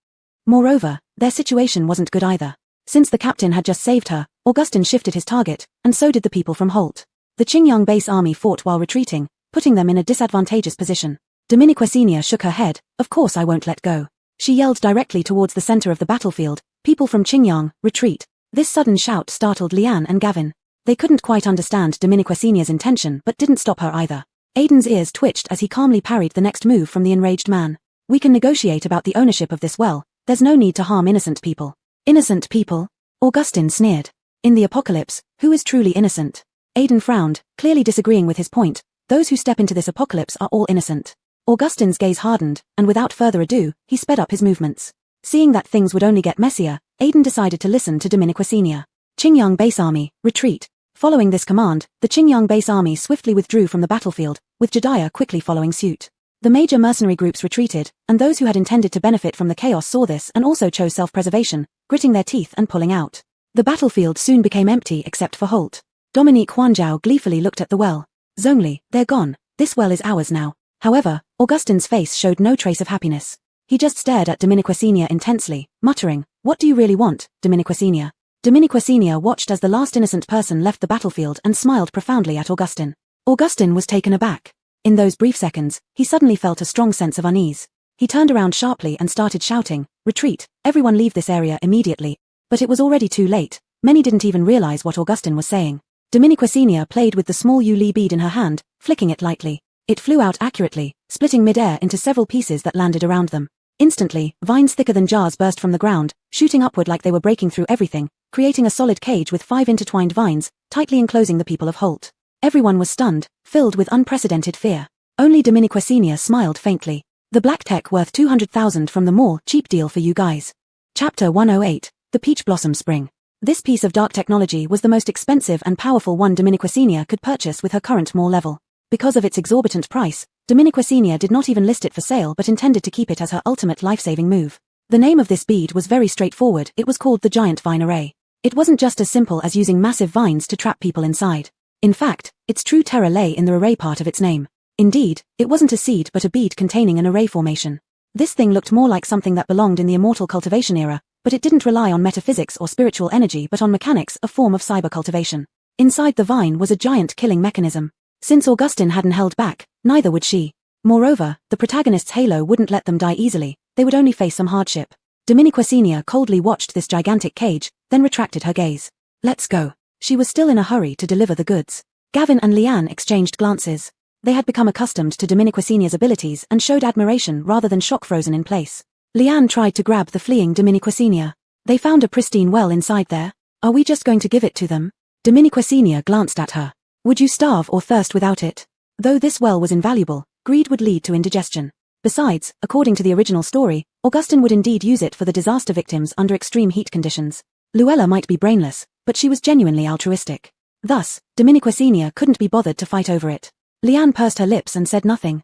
Speaker 1: Moreover, their situation wasn't good either. Since the captain had just saved her, Augustin shifted his target, and so did the people from Holt. The Qingyang base army fought while retreating, putting them in a disadvantageous position. Dominiquasenia shook her head. Of course I won't let go. She yelled directly towards the center of the battlefield, people from Qingyang, retreat. This sudden shout startled Leanne and Gavin. They couldn't quite understand Dominiquasenia's intention but didn't stop her either. Aiden's ears twitched as he calmly parried the next move from the enraged man. We can negotiate about the ownership of this well, there's no need to harm innocent people. Innocent people? Augustin sneered. In the apocalypse, who is truly innocent? Aiden frowned, clearly disagreeing with his point. Those who step into this apocalypse are all innocent. Augustin's gaze hardened, and without further ado, he sped up his movements. Seeing that things would only get messier, Aiden decided to listen to Dominiquasenia. Qingyang base army, retreat. Following this command, the Qingyang base army swiftly withdrew from the battlefield, with Jediah quickly following suit. The major mercenary groups retreated, and those who had intended to benefit from the chaos saw this and also chose self-preservation, gritting their teeth and pulling out. The battlefield soon became empty except for Holt. Dominique Huanzhao gleefully looked at the well. Zhongli, they're gone. This well is ours now. However, Augustin's face showed no trace of happiness. He just stared at Dominiquasenia intensely, muttering, what do you really want, Dominiquasenia? Dominiquasenia watched as the last innocent person left the battlefield and smiled profoundly at Augustin. Augustin was taken aback. In those brief seconds, he suddenly felt a strong sense of unease. He turned around sharply and started shouting, retreat, everyone leave this area immediately. But it was already too late. Many didn't even realize what Augustin was saying. Dominiquasenia played with the small Yuli bead in her hand, flicking it lightly. It flew out accurately, splitting mid-air into several pieces that landed around them. Instantly, vines thicker than jars burst from the ground, shooting upward like they were breaking through everything, creating a solid cage with 5 intertwined vines, tightly enclosing the people of Holt. Everyone was stunned, filled with unprecedented fear. Only Dominiquasenia smiled faintly. The black tech worth 200,000 from the mall, cheap deal for you guys. Chapter 108, The Peach Blossom Spring. This piece of dark technology was the most expensive and powerful one Dominiquasenia could purchase with her current mall level. Because of its exorbitant price, Dominiquasenia did not even list it for sale but intended to keep it as her ultimate life-saving move. The name of this bead was very straightforward. It was called the Giant Vine Array. It wasn't just as simple as using massive vines to trap people inside. In fact, its true terror lay in the array part of its name. Indeed, it wasn't a seed but a bead containing an array formation. This thing looked more like something that belonged in the immortal cultivation era, but it didn't rely on metaphysics or spiritual energy but on mechanics, a form of cyber cultivation. Inside the vine was a giant killing mechanism. Since Augustin hadn't held back, neither would she. Moreover, the protagonist's halo wouldn't let them die easily, they would only face some hardship. Dominiquasenia coldly watched this gigantic cage, then retracted her gaze. Let's go. She was still in a hurry to deliver the goods. Gavin and Leanne exchanged glances. They had become accustomed to Dominiquasenia's abilities and showed admiration rather than shock frozen in place. Leanne tried to grab the fleeing Dominiquasenia. They found a pristine well inside there. Are we just going to give it to them? Dominiqua Senior glanced at her. Would you starve or thirst without it? Though this well was invaluable, greed would lead to indigestion. Besides, according to the original story, Augustine would indeed use it for the disaster victims under extreme heat conditions. Luella might be brainless, but she was genuinely altruistic. Thus, Dominiqua Senior couldn't be bothered to fight over it. Leanne pursed her lips and said nothing.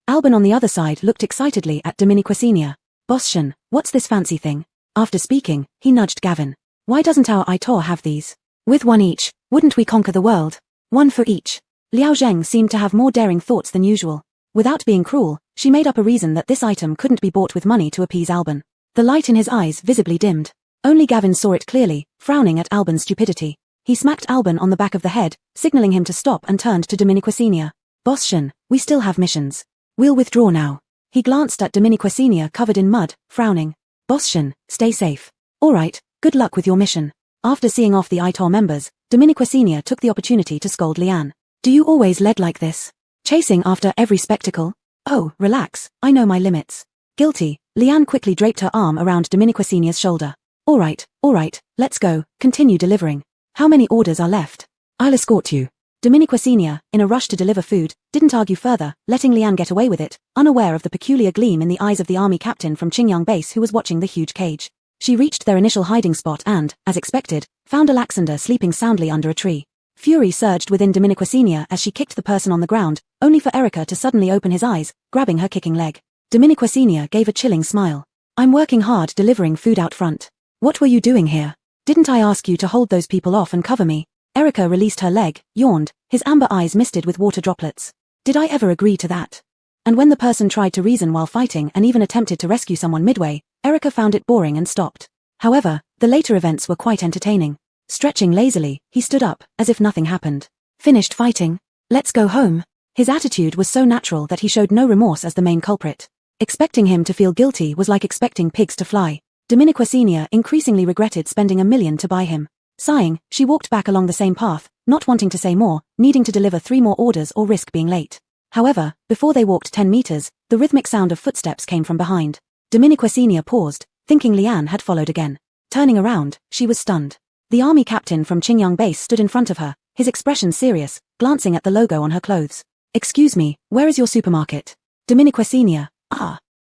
Speaker 1: Alban on the other side looked excitedly at Dominiqua Senior. Boschen, what's this fancy thing? After speaking, he nudged Gavin. Why doesn't our Aitor have these? With one each, wouldn't we conquer the world? One for each. Liao Zheng seemed to have more daring thoughts than usual. Without being cruel, she made up a reason that this item couldn't be bought with money to appease Alban. The light in his eyes visibly dimmed. Only Gavin saw it clearly, frowning at Alban's stupidity. He smacked Alban on the back of the head, signaling him to stop, and turned to Dominiqua Senior. Boschen, we still have missions. We'll withdraw now. He glanced at Dominiqua Senior covered in mud, frowning. Boschen, stay safe. All right, good luck with your mission. After seeing off the Aitor members, Dominiqua Senior took the opportunity to scold Leanne. Do you always lead like this? Chasing after every spectacle? Oh, relax, I know my limits. Guilty, Leanne quickly draped her arm around Dominiqua Senior's shoulder. All right, let's go, continue delivering. How many orders are left? I'll escort you. Dominiqua Senior, in a rush to deliver food, didn't argue further, letting Leanne get away with it, unaware of the peculiar gleam in the eyes of the army captain from Qingyang base who was watching the huge cage. She reached their initial hiding spot and, as expected, found Alexander sleeping soundly under a tree. Fury surged within Dominiqua Senior as she kicked the person on the ground, only for Erica to suddenly open his eyes, grabbing her kicking leg. Dominiqua Senior gave a chilling smile. I'm working hard delivering food out front. What were you doing here? Didn't I ask you to hold those people off and cover me? Erica released her leg, yawned, his amber eyes misted with water droplets. Did I ever agree to that? And when the person tried to reason while fighting and even attempted to rescue someone midway, Erica found it boring and stopped. However, the later events were quite entertaining. Stretching lazily, he stood up, as if nothing happened. Finished fighting? Let's go home. His attitude was so natural that he showed no remorse as the main culprit. Expecting him to feel guilty was like expecting pigs to fly. Dominiqua Senior increasingly regretted spending $1 million to buy him. Sighing, she walked back along the same path, not wanting to say more, needing to deliver 3 more orders or risk being late. However, before they walked 10 meters, the rhythmic sound of footsteps came from behind. Dominiqua Senior paused, thinking Leanne had followed again. Turning around, she was stunned. The army captain from Qingyang base stood in front of her, his expression serious, glancing at the logo on her clothes. Excuse me, where is your supermarket? Dominiqua Senior.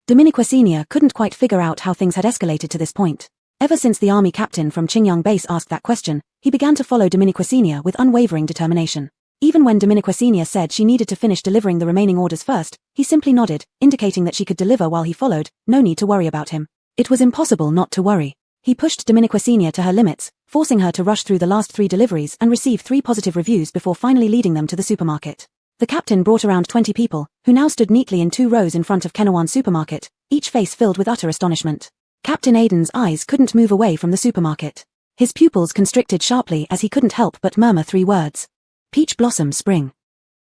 Speaker 1: Dominiqua Senior couldn't quite figure out how things had escalated to this point. Ever since the army captain from Qingyang base asked that question, he began to follow Dominiqua Senior with unwavering determination. Even when Dominiqua Senior said she needed to finish delivering the remaining orders first, he simply nodded, indicating that she could deliver while he followed, no need to worry about him. It was impossible not to worry. He pushed Dominiqua Senior to her limits, forcing her to rush through the last 3 deliveries and receive 3 positive reviews before finally leading them to the supermarket. The captain brought around 20 people, who now stood neatly in 2 rows in front of Kenawan supermarket, each face filled with utter astonishment. Captain Aiden's eyes couldn't move away from the supermarket. His pupils constricted sharply as he couldn't help but murmur 3 words. Peach Blossom Spring.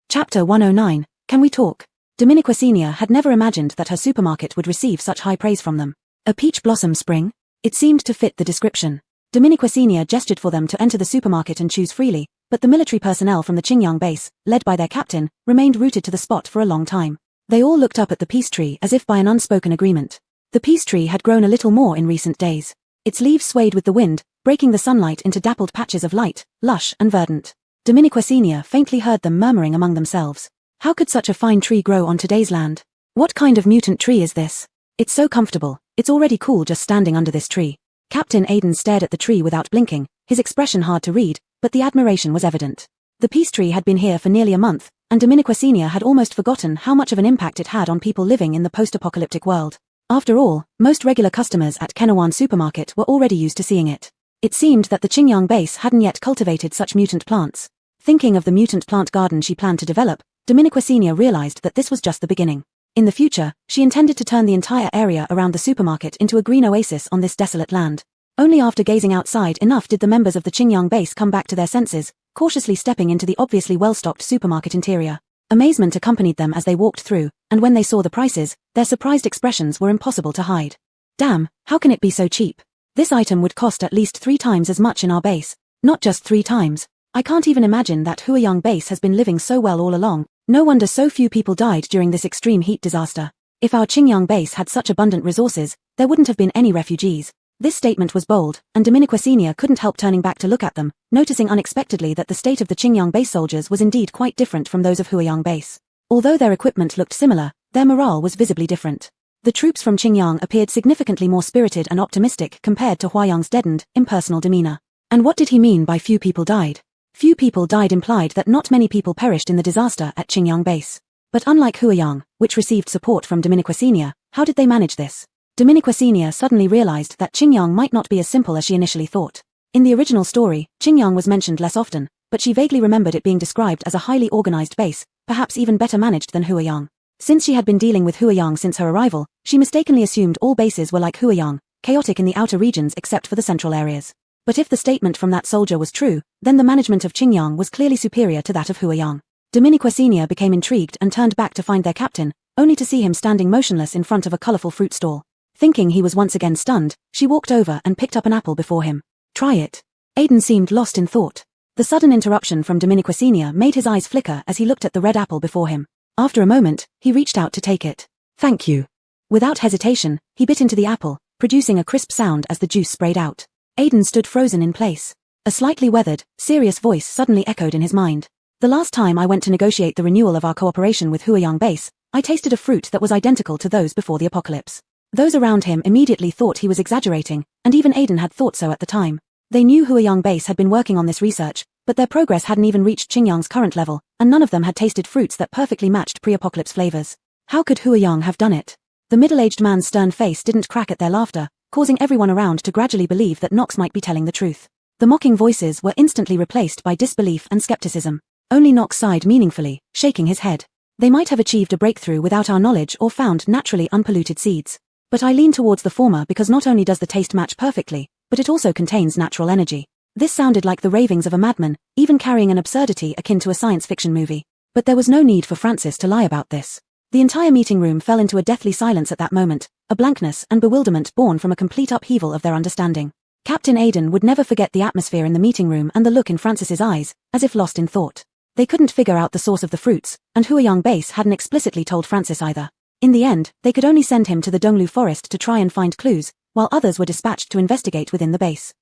Speaker 1: Chapter 109, Can We Talk? Dominiqua Senior had never imagined that her supermarket would receive such high praise from them. A peach blossom spring? It seemed to fit the description. Dominiqua Senior gestured for them to enter the supermarket and choose freely, but the military personnel from the Qingyang base, led by their captain, remained rooted to the spot for a long time. They all looked up at the peace tree as if by an unspoken agreement. The peace tree had grown a little more in recent days. Its leaves swayed with the wind, breaking the sunlight into dappled patches of light, lush and verdant. Dominiqua Senior faintly heard them murmuring among themselves. How could such a fine tree grow on today's land? What kind of mutant tree is this? It's so comfortable, it's already cool just standing under this tree. Captain Aiden stared at the tree without blinking, his expression hard to read, but the admiration was evident. The peace tree had been here for nearly a month, and Dominiqua Senior had almost forgotten how much of an impact it had on people living in the post-apocalyptic world. After all, most regular customers at Kenawan supermarket were already used to seeing it. It seemed that the Qingyang base hadn't yet cultivated such mutant plants. Thinking of the mutant plant garden she planned to develop, Dominiqua Senior realized that this was just the beginning. In the future, she intended to turn the entire area around the supermarket into a green oasis on this desolate land. Only after gazing outside enough did the members of the Qingyang base come back to their senses, cautiously stepping into the obviously well-stocked supermarket interior. Amazement accompanied them as they walked through, and when they saw the prices, their surprised expressions were impossible to hide. Damn, how can it be so cheap? This item would cost at least 3 times as much in our base. Not just 3 times. I can't even imagine that Huayang base has been living so well all along. No wonder so few people died during this extreme heat disaster. If our Qingyang base had such abundant resources, there wouldn't have been any refugees. This statement was bold, and Dominique Senior couldn't help turning back to look at them, noticing unexpectedly that the state of the Qingyang base soldiers was indeed quite different from those of Huiyang base. Although their equipment looked similar, their morale was visibly different. The troops from Qingyang appeared significantly more spirited and optimistic compared to Huiyang's deadened, impersonal demeanor. And what did he mean by few people died? Few people died implied that not many people perished in the disaster at Qingyang base. But unlike Huiyang, which received support from Dominique Senior, how did they manage this? Dominique Senior suddenly realized that Qingyang might not be as simple as she initially thought. In the original story, Qingyang was mentioned less often, but she vaguely remembered it being described as a highly organized base, perhaps even better managed than Huiyang. Since she had been dealing with Huiyang since her arrival, she mistakenly assumed all bases were like Huiyang, chaotic in the outer regions except for the central areas. But if the statement from that soldier was true, then the management of Qingyang was clearly superior to that of Huiyang. Dominique Senior became intrigued and turned back to find their captain, only to see him standing motionless in front of a colorful fruit stall. Thinking he was once again stunned, she walked over and picked up an apple before him. Try it. Aiden seemed lost in thought. The sudden interruption from Dominique Senior made his eyes flicker as he looked at the red apple before him. After a moment, he reached out to take it. Thank you. Without hesitation, he bit into the apple, producing a crisp sound as the juice sprayed out. Aiden stood frozen in place. A slightly weathered, serious voice suddenly echoed in his mind. The last time I went to negotiate the renewal of our cooperation with Huiyang base, I tasted a fruit that was identical to those before the apocalypse. Those around him immediately thought he was exaggerating, and even Aiden had thought so at the time. They knew Huiyang base had been working on this research, but their progress hadn't even reached Qingyang's current level, and none of them had tasted fruits that perfectly matched pre-apocalypse flavors. How could Huiyang have done it? The middle-aged man's stern face didn't crack at their laughter, causing everyone around to gradually believe that Knox might be telling the truth. The mocking voices were instantly replaced by disbelief and skepticism. Only Knox sighed meaningfully, shaking his head. They might have achieved a breakthrough without our knowledge or found naturally unpolluted seeds. But I lean towards the former because not only does the taste match perfectly, but it also contains natural energy. This sounded like the ravings of a madman, even carrying an absurdity akin to a science fiction movie. But there was no need for Francis to lie about this. The entire meeting room fell into a deathly silence at that moment, a blankness and bewilderment born from a complete upheaval of their understanding. Captain Aiden would never forget the atmosphere in the meeting room and the look in Francis's eyes, as if lost in thought. They couldn't figure out the source of the fruits, and Huiyang base hadn't explicitly told Francis either. In the end, they could only send him to the Donglu forest to try and find clues, while others were dispatched to investigate within the base.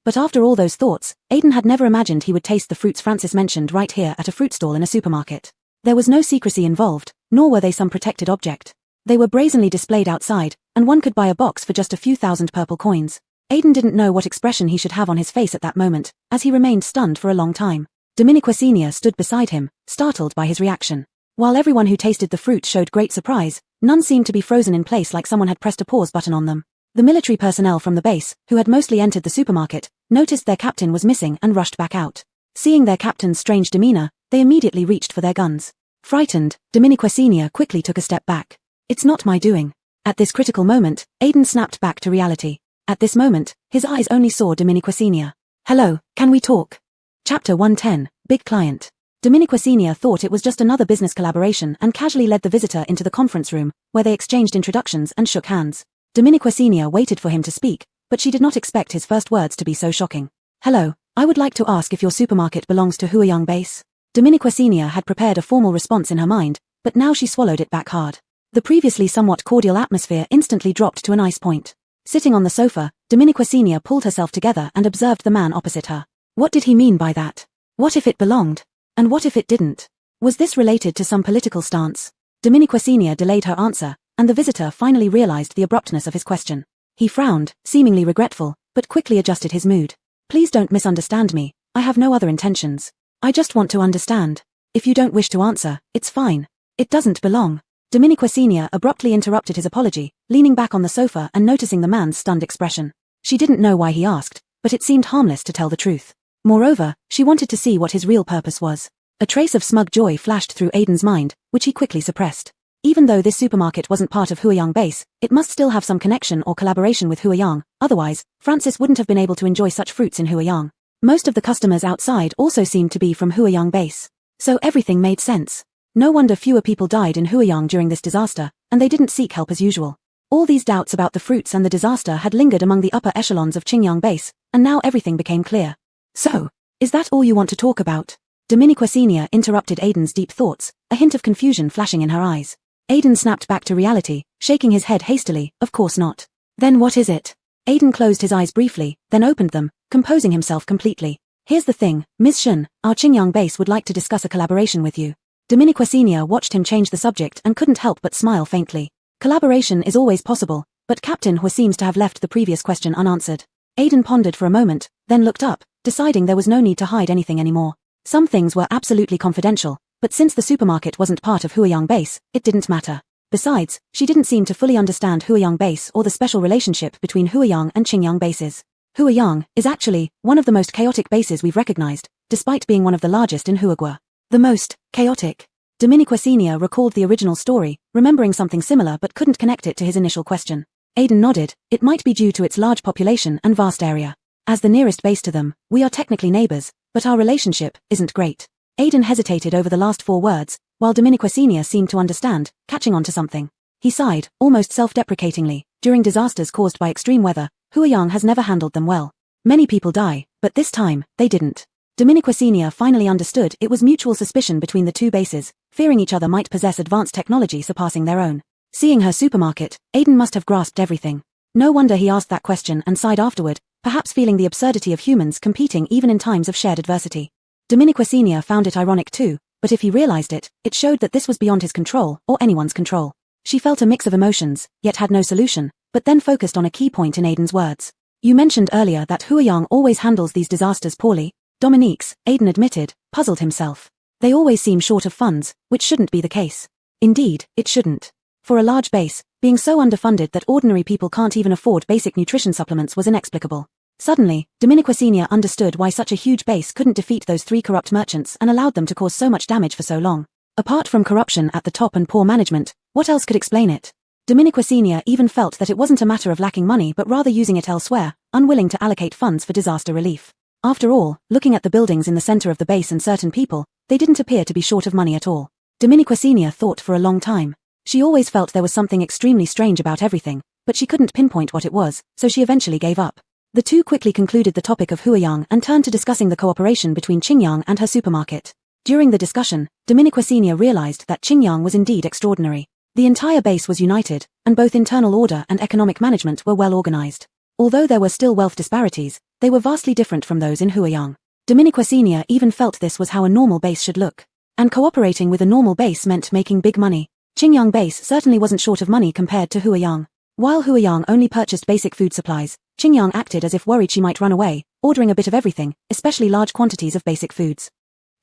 Speaker 1: But after all those thoughts, Aiden had never imagined he would taste the fruits Francis mentioned right here at a fruit stall in a supermarket. There was no secrecy involved, nor were they some protected object. They were brazenly displayed outside, and one could buy a box for just a few thousand purple coins. Aiden didn't know what expression he should have on his face at that moment, as he remained stunned for a long time. Dominique Senior stood beside him, startled by his reaction. While everyone who tasted the fruit showed great surprise, none seemed to be frozen in place like someone had pressed a pause button on them. The military personnel from the base, who had mostly entered the supermarket, noticed their captain was missing and rushed back out. Seeing their captain's strange demeanor, they immediately reached for their guns. Frightened, Dominique Senior quickly took a step back. It's not my doing. At this critical moment, Aiden snapped back to reality. At this moment, his eyes only saw Dominique Senior. Hello, can we talk? Chapter 110, Big Client. Dominique Senior thought it was just another business collaboration and casually led the visitor into the conference room, where they exchanged introductions and shook hands. Dominique Senior waited for him to speak, but she did not expect his first words to be so shocking. Hello, I would like to ask if your supermarket belongs to Huiyang base. Dominique Senior had prepared a formal response in her mind, but now she swallowed it back hard. The previously somewhat cordial atmosphere instantly dropped to an ice point. Sitting on the sofa, Dominique Senior pulled herself together and observed the man opposite her. What did he mean by that? What if it belonged? And what if it didn't? Was this related to some political stance? Dominique Senior delayed her answer, and the visitor finally realized the abruptness of his question. He frowned, seemingly regretful, but quickly adjusted his mood. Please don't misunderstand me, I have no other intentions. I just want to understand. If you don't wish to answer, it's fine. It doesn't belong. Dominique Senior abruptly interrupted his apology, leaning back on the sofa and noticing the man's stunned expression. She didn't know why he asked, but it seemed harmless to tell the truth. Moreover, she wanted to see what his real purpose was. A trace of smug joy flashed through Aiden's mind, which he quickly suppressed. Even though this supermarket wasn't part of Huiyang base, it must still have some connection or collaboration with Huiyang, otherwise, Francis wouldn't have been able to enjoy such fruits in Huiyang. Most of the customers outside also seemed to be from Huiyang base. So everything made sense. No wonder fewer people died in Huiyang during this disaster, and they didn't seek help as usual. All these doubts about the fruits and the disaster had lingered among the upper echelons of Qingyang base, and now everything became clear. So, is that all you want to talk about? Dominique Senior interrupted Aiden's deep thoughts, a hint of confusion flashing in her eyes. Aiden snapped back to reality, shaking his head hastily, of course not. Then what is it? Aiden closed his eyes briefly, then opened them, composing himself completely. Here's the thing, Ms. Shun, our Qingyang base would like to discuss a collaboration with you. Dominique Senior watched him change the subject and couldn't help but smile faintly. Collaboration is always possible, but Captain Hu seems to have left the previous question unanswered. Aiden pondered for a moment, then looked up, deciding there was no need to hide anything anymore. Some things were absolutely confidential, but since the supermarket wasn't part of Huiyang base, it didn't matter. Besides, she didn't seem to fully understand Huiyang base or the special relationship between Huiyang and Qingyang bases. Huiyang is actually one of the most chaotic bases we've recognized, despite being one of the largest in Huagua. The most chaotic. Dominique Senior recalled the original story, remembering something similar but couldn't connect it to his initial question. Aiden nodded. It might be due to its large population and vast area. As the nearest base to them, we are technically neighbors, but our relationship isn't great. Aiden hesitated over the last 4 words, while Dominique Senior seemed to understand, catching on to something. He sighed, almost self-deprecatingly. During disasters caused by extreme weather, Huiyang has never handled them well. Many people die, but this time, they didn't. Dominique Senior finally understood it was mutual suspicion between the two bases, fearing each other might possess advanced technology surpassing their own. Seeing her supermarket, Aiden must have grasped everything. No wonder he asked that question and sighed afterward, perhaps feeling the absurdity of humans competing even in times of shared adversity. Dominique Senior found it ironic too, but if he realized it, it showed that this was beyond his control, or anyone's control. She felt a mix of emotions, yet had no solution, but then focused on a key point in Aiden's words. You mentioned earlier that Huiyang always handles these disasters poorly. Dominique's, Aiden admitted, puzzled himself. They always seem short of funds, which shouldn't be the case. Indeed, it shouldn't. For a large base, being so underfunded that ordinary people can't even afford basic nutrition supplements was inexplicable. Suddenly, Dominique Senior understood why such a huge base couldn't defeat those 3 corrupt merchants and allowed them to cause so much damage for so long. Apart from corruption at the top and poor management, what else could explain it? Dominique Senior even felt that it wasn't a matter of lacking money but rather using it elsewhere, unwilling to allocate funds for disaster relief. After all, looking at the buildings in the center of the base and certain people, they didn't appear to be short of money at all. Dominique Senior thought for a long time. She always felt there was something extremely strange about everything, but she couldn't pinpoint what it was, so she eventually gave up. The two quickly concluded the topic of Huiyang and turned to discussing the cooperation between Qingyang and her supermarket. During the discussion, Dominique Senior realized that Qingyang was indeed extraordinary. The entire base was united, and both internal order and economic management were well organized. Although there were still wealth disparities, they were vastly different from those in Huiyang. Dominique Senior even felt this was how a normal base should look. And cooperating with a normal base meant making big money. Qingyang base certainly wasn't short of money compared to Huiyang. While Huiyang only purchased basic food supplies, Qingyang acted as if worried she might run away, ordering a bit of everything, especially large quantities of basic foods.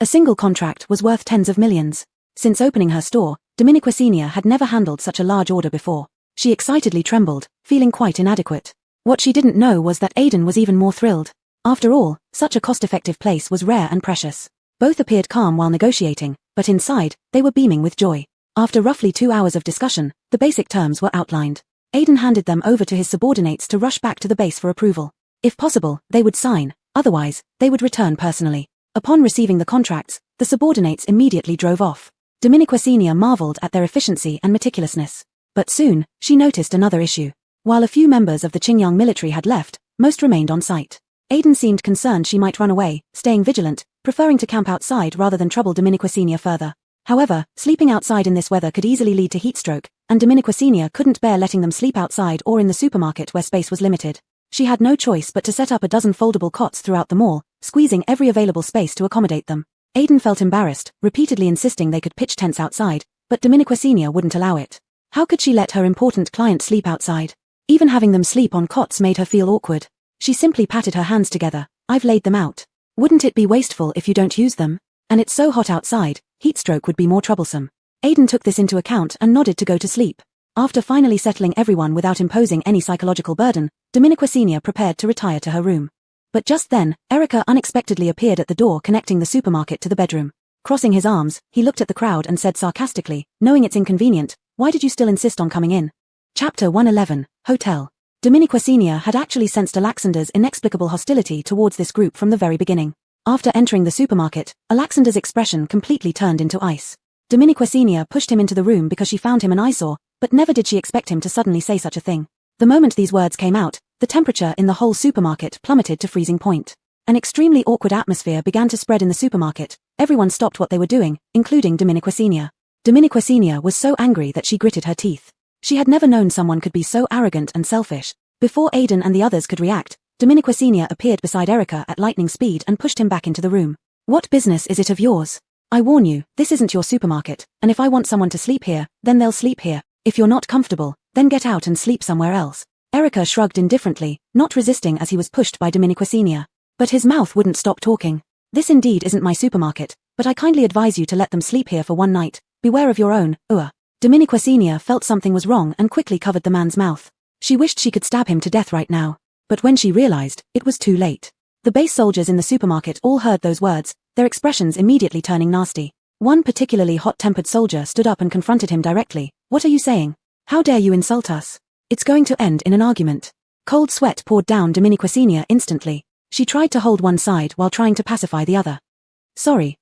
Speaker 1: A single contract was worth tens of millions. Since opening her store, Dominique Senior had never handled such a large order before. She excitedly trembled, feeling quite inadequate. What she didn't know was that Aiden was even more thrilled. After all, such a cost-effective place was rare and precious. Both appeared calm while negotiating, but inside, they were beaming with joy. After roughly 2 hours of discussion, the basic terms were outlined. Aiden handed them over to his subordinates to rush back to the base for approval. If possible, they would sign, otherwise, they would return personally. Upon receiving the contracts, the subordinates immediately drove off. Dominique Senior marveled at their efficiency and meticulousness. But soon, she noticed another issue. While a few members of the Qingyang military had left, most remained on site. Aiden seemed concerned she might run away, staying vigilant, preferring to camp outside rather than trouble Dominique Senior further. However, sleeping outside in this weather could easily lead to heatstroke, and Dominique Senior couldn't bear letting them sleep outside or in the supermarket where space was limited. She had no choice but to set up a dozen foldable cots throughout the mall, squeezing every available space to accommodate them. Aiden felt embarrassed, repeatedly insisting they could pitch tents outside, but Dominique Senior wouldn't allow it. How could she let her important client sleep outside? Even having them sleep on cots made her feel awkward. She simply patted her hands together. I've laid them out. Wouldn't it be wasteful if you don't use them? And it's so hot outside, heatstroke would be more troublesome. Aiden took this into account and nodded to go to sleep. After finally settling everyone without imposing any psychological burden, Dominique Senior prepared to retire to her room. But just then, Erica unexpectedly appeared at the door connecting the supermarket to the bedroom. Crossing his arms, he looked at the crowd and said sarcastically, knowing it's inconvenient, why did you still insist on coming in? Chapter 111, Hotel. Dominique Senior had actually sensed Alexander's inexplicable hostility towards this group from the very beginning. After entering the supermarket, Alexander's expression completely turned into ice. Dominique Senior pushed him into the room because she found him an eyesore, but never did she expect him to suddenly say such a thing. The moment these words came out, the temperature in the whole supermarket plummeted to freezing point. An extremely awkward atmosphere began to spread in the supermarket. Everyone stopped what they were doing, including Dominique Senior. Dominique Senior was so angry that she gritted her teeth. She had never known someone could be so arrogant and selfish. Before Aiden and the others could react, Dominique Sr. appeared beside Erica at lightning speed and pushed him back into the room. What business is it of yours? I warn you, this isn't your supermarket, and if I want someone to sleep here, then they'll sleep here. If you're not comfortable, then get out and sleep somewhere else. Erica shrugged indifferently, not resisting as he was pushed by Dominique Sr. But his mouth wouldn't stop talking. This indeed isn't my supermarket, but I kindly advise you to let them sleep here for one night. Beware of your own, Dominique Sr. felt something was wrong and quickly covered the man's mouth. She wished she could stab him to death right now. But when she realized, it was too late. The base soldiers in the supermarket all heard those words, their expressions immediately turning nasty. One particularly hot-tempered soldier stood up and confronted him directly. What are you saying? How dare you insult us? It's going to end in an argument. Cold sweat poured down Dominique Sr. instantly. She tried to hold one side while trying to pacify the other. Sorry,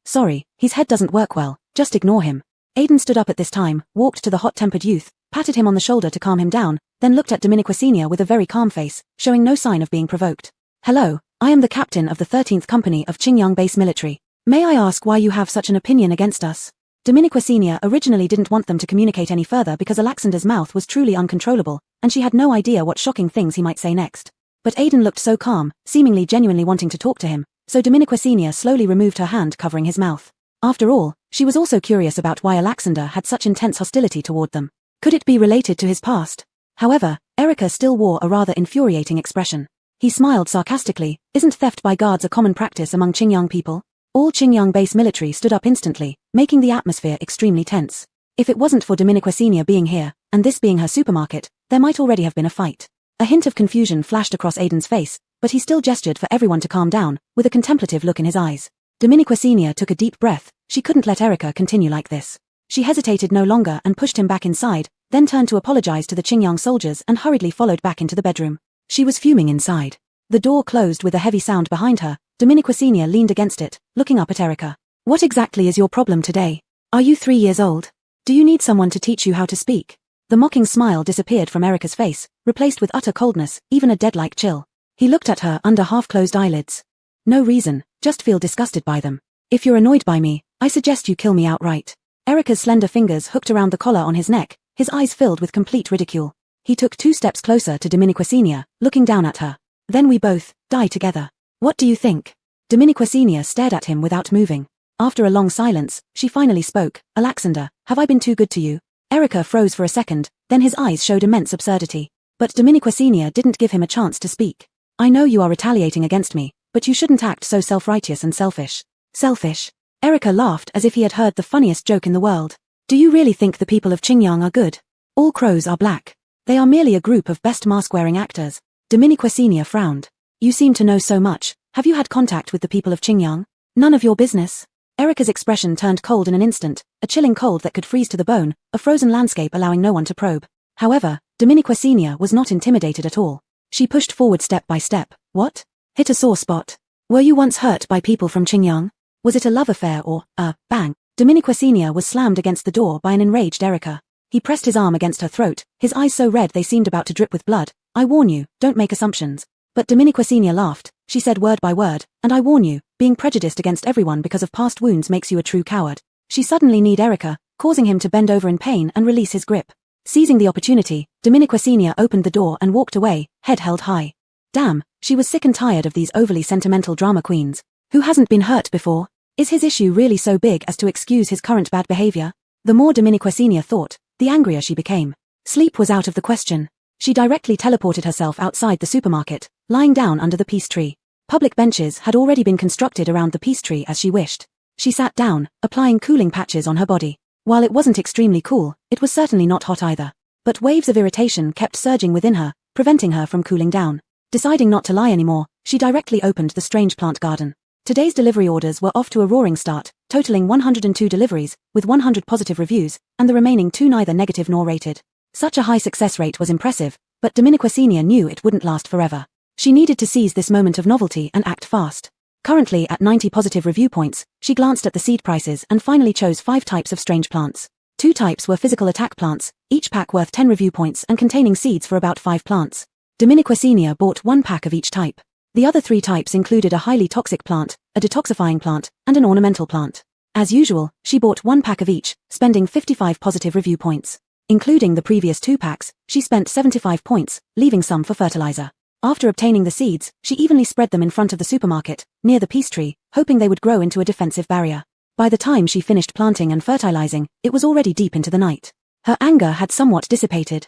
Speaker 1: his head doesn't work well, just ignore him. Aiden stood up at this time, walked to the hot-tempered youth, patted him on the shoulder to calm him down, then looked at Dominique Sr. with a very calm face, showing no sign of being provoked. Hello, I am the captain of the 13th Company of Qingyang Base Military. May I ask why you have such an opinion against us? Dominique Sr. originally didn't want them to communicate any further because Alexander's mouth was truly uncontrollable, and she had no idea what shocking things he might say next. But Aiden looked so calm, seemingly genuinely wanting to talk to him, so Dominique Sr. slowly removed her hand covering his mouth. After all, she was also curious about why Alexander had such intense hostility toward them. Could it be related to his past? However, Erica still wore a rather infuriating expression. He smiled sarcastically. Isn't theft by guards a common practice among Qingyang people? All Qingyang base military stood up instantly, making the atmosphere extremely tense. If it wasn't for Dominique Sr. being here, and this being her supermarket, there might already have been a fight. A hint of confusion flashed across Aiden's face, but he still gestured for everyone to calm down, with a contemplative look in his eyes. Dominique Sr. took a deep breath. She couldn't let Erica continue like this. She hesitated no longer and pushed him back inside, then turned to apologize to the Qingyang soldiers and hurriedly followed back into the bedroom. She was fuming inside. The door closed with a heavy sound behind her. Dominique Sr. leaned against it, looking up at Erica. What exactly is your problem today? Are you 3 years old? Do you need someone to teach you how to speak? The mocking smile disappeared from Erica's face, replaced with utter coldness, even a dead-like chill. He looked at her under half-closed eyelids. No reason, just feel disgusted by them. If you're annoyed by me, I suggest you kill me outright. Erica's slender fingers hooked around the collar on his neck, his eyes filled with complete ridicule. He took 2 steps closer to Dominique Sr., looking down at her. Then we both die together. What do you think? Dominique Sr. stared at him without moving. After a long silence, she finally spoke. Alexander, have I been too good to you? Erica froze for a second, then his eyes showed immense absurdity. But Dominique Sr. didn't give him a chance to speak. I know you are retaliating against me, but you shouldn't act so self-righteous and selfish. Selfish? Erica laughed as if he had heard the funniest joke in the world. Do you really think the people of Qingyang are good? All crows are black. They are merely a group of best mask-wearing actors. Dominique Sr. frowned. You seem to know so much. Have you had contact with the people of Qingyang? None of your business. Erica's expression turned cold in an instant, a chilling cold that could freeze to the bone, a frozen landscape allowing no one to probe. However, Dominique Sr. was not intimidated at all. She pushed forward step by step. What? Hit a sore spot. Were you once hurt by people from Qingyang? Was it a love affair or, bang? Dominique Sr. was slammed against the door by an enraged Erica. He pressed his arm against her throat, his eyes so red they seemed about to drip with blood. I warn you, don't make assumptions. But Dominique Sr. laughed. She said word by word, and I warn you, being prejudiced against everyone because of past wounds makes you a true coward. She suddenly kneed Erica, causing him to bend over in pain and release his grip. Seizing the opportunity, Dominique Sr. opened the door and walked away, head held high. Damn, she was sick and tired of these overly sentimental drama queens. Who hasn't been hurt before? Is his issue really so big as to excuse his current bad behavior? The more Dominique Sr. thought, the angrier she became. Sleep was out of the question. She directly teleported herself outside the supermarket, lying down under the peace tree. Public benches had already been constructed around the peace tree as she wished. She sat down, applying cooling patches on her body. While it wasn't extremely cool, it was certainly not hot either. But waves of irritation kept surging within her, preventing her from cooling down. Deciding not to lie anymore, she directly opened the strange plant garden. Today's delivery orders were off to a roaring start, totaling 102 deliveries, with 100 positive reviews, and the remaining 2 neither negative nor rated. Such a high success rate was impressive, but Dominique Sr. knew it wouldn't last forever. She needed to seize this moment of novelty and act fast. Currently at 90 positive review points, she glanced at the seed prices and finally chose 5 types of strange plants. 2 types were physical attack plants, each pack worth 10 review points and containing seeds for about 5 plants. Dominique Sr. bought 1 pack of each type. The other 3 types included a highly toxic plant, a detoxifying plant, and an ornamental plant. As usual, she bought 1 pack of each, spending 55 positive review points. Including the previous 2 packs, she spent 75 points, leaving some for fertilizer. After obtaining the seeds, she evenly spread them in front of the supermarket, near the peace tree, hoping they would grow into a defensive barrier. By the time she finished planting and fertilizing, it was already deep into the night. Her anger had somewhat dissipated.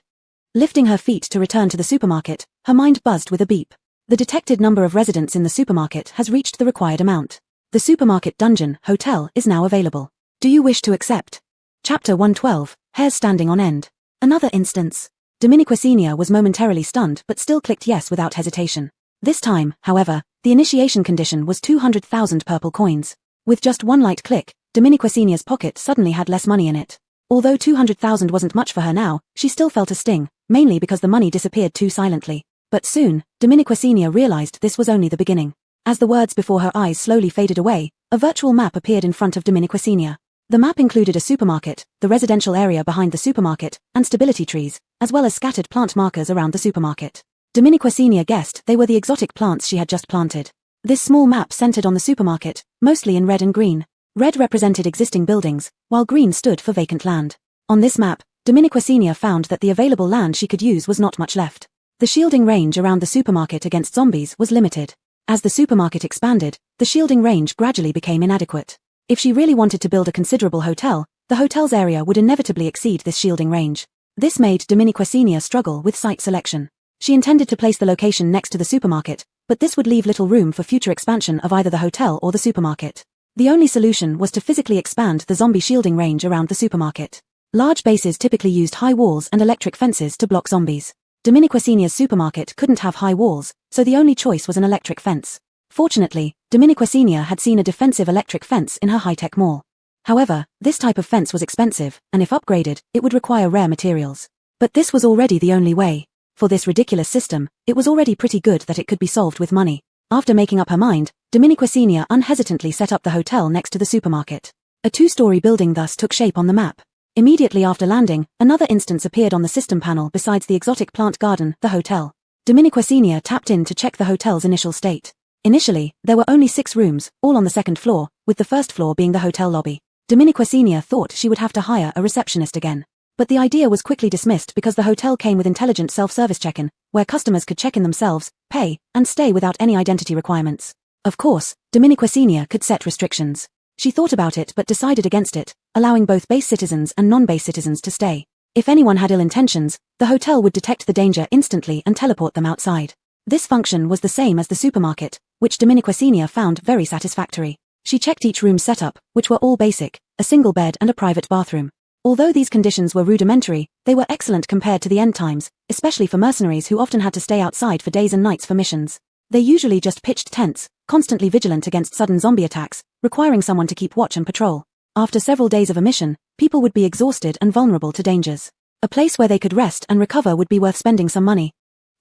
Speaker 1: Lifting her feet to return to the supermarket, her mind buzzed with a beep. The detected number of residents in the supermarket has reached the required amount. The supermarket dungeon hotel is now available. Do you wish to accept? Chapter 112, Hairs Standing on End. Another instance. Dominiquesenia was momentarily stunned but still clicked yes without hesitation. This time, however, the initiation condition was 200,000 purple coins. With just one light click, Dominiquesenia's pocket suddenly had less money in it. Although 200,000 wasn't much for her now, she still felt a sting, mainly because the money disappeared too silently. But soon, Dominiquesenia realized this was only the beginning. As the words before her eyes slowly faded away, a virtual map appeared in front of Dominiquesenia. The map included a supermarket, the residential area behind the supermarket, and stability trees, as well as scattered plant markers around the supermarket. Dominiquesenia guessed they were the exotic plants she had just planted. This small map centered on the supermarket, mostly in red and green. Red represented existing buildings, while green stood for vacant land. On this map, Dominiquesenia found that the available land she could use was not much left. The shielding range around the supermarket against zombies was limited. As the supermarket expanded, the shielding range gradually became inadequate. If she really wanted to build a considerable hotel, the hotel's area would inevitably exceed this shielding range. This made Dominiquesenia struggle with site selection. She intended to place the location next to the supermarket, but this would leave little room for future expansion of either the hotel or the supermarket. The only solution was to physically expand the zombie shielding range around the supermarket. Large bases typically used high walls and electric fences to block zombies. Dominiquesenia's supermarket couldn't have high walls, so the only choice was an electric fence. Fortunately, Dominiquesenia had seen a defensive electric fence in her high-tech mall. However, this type of fence was expensive, and if upgraded, it would require rare materials. But this was already the only way. For this ridiculous system, it was already pretty good that it could be solved with money. After making up her mind, Dominiquesenia unhesitantly set up the hotel next to the supermarket. A 2-story building thus took shape on the map. Immediately after landing, another instance appeared on the system panel besides the exotic plant garden, the hotel. Dominiquesenia tapped in to check the hotel's initial state. Initially, there were only 6 rooms, all on the 2nd floor, with the 1st floor being the hotel lobby. Dominiquesenia thought she would have to hire a receptionist again. But the idea was quickly dismissed because the hotel came with intelligent self-service check-in, where customers could check in themselves, pay, and stay without any identity requirements. Of course, Dominiquesenia could set restrictions. She thought about it but decided against it, allowing both base citizens and non-base citizens to stay. If anyone had ill intentions, the hotel would detect the danger instantly and teleport them outside. This function was the same as the supermarket, which Dominiquesenia found very satisfactory. She checked each room's setup, which were all basic, a single bed and a private bathroom. Although these conditions were rudimentary, they were excellent compared to the end times, especially for mercenaries who often had to stay outside for days and nights for missions. They usually just pitched tents, constantly vigilant against sudden zombie attacks, requiring someone to keep watch and patrol. After several days of a mission, people would be exhausted and vulnerable to dangers. A place where they could rest and recover would be worth spending some money.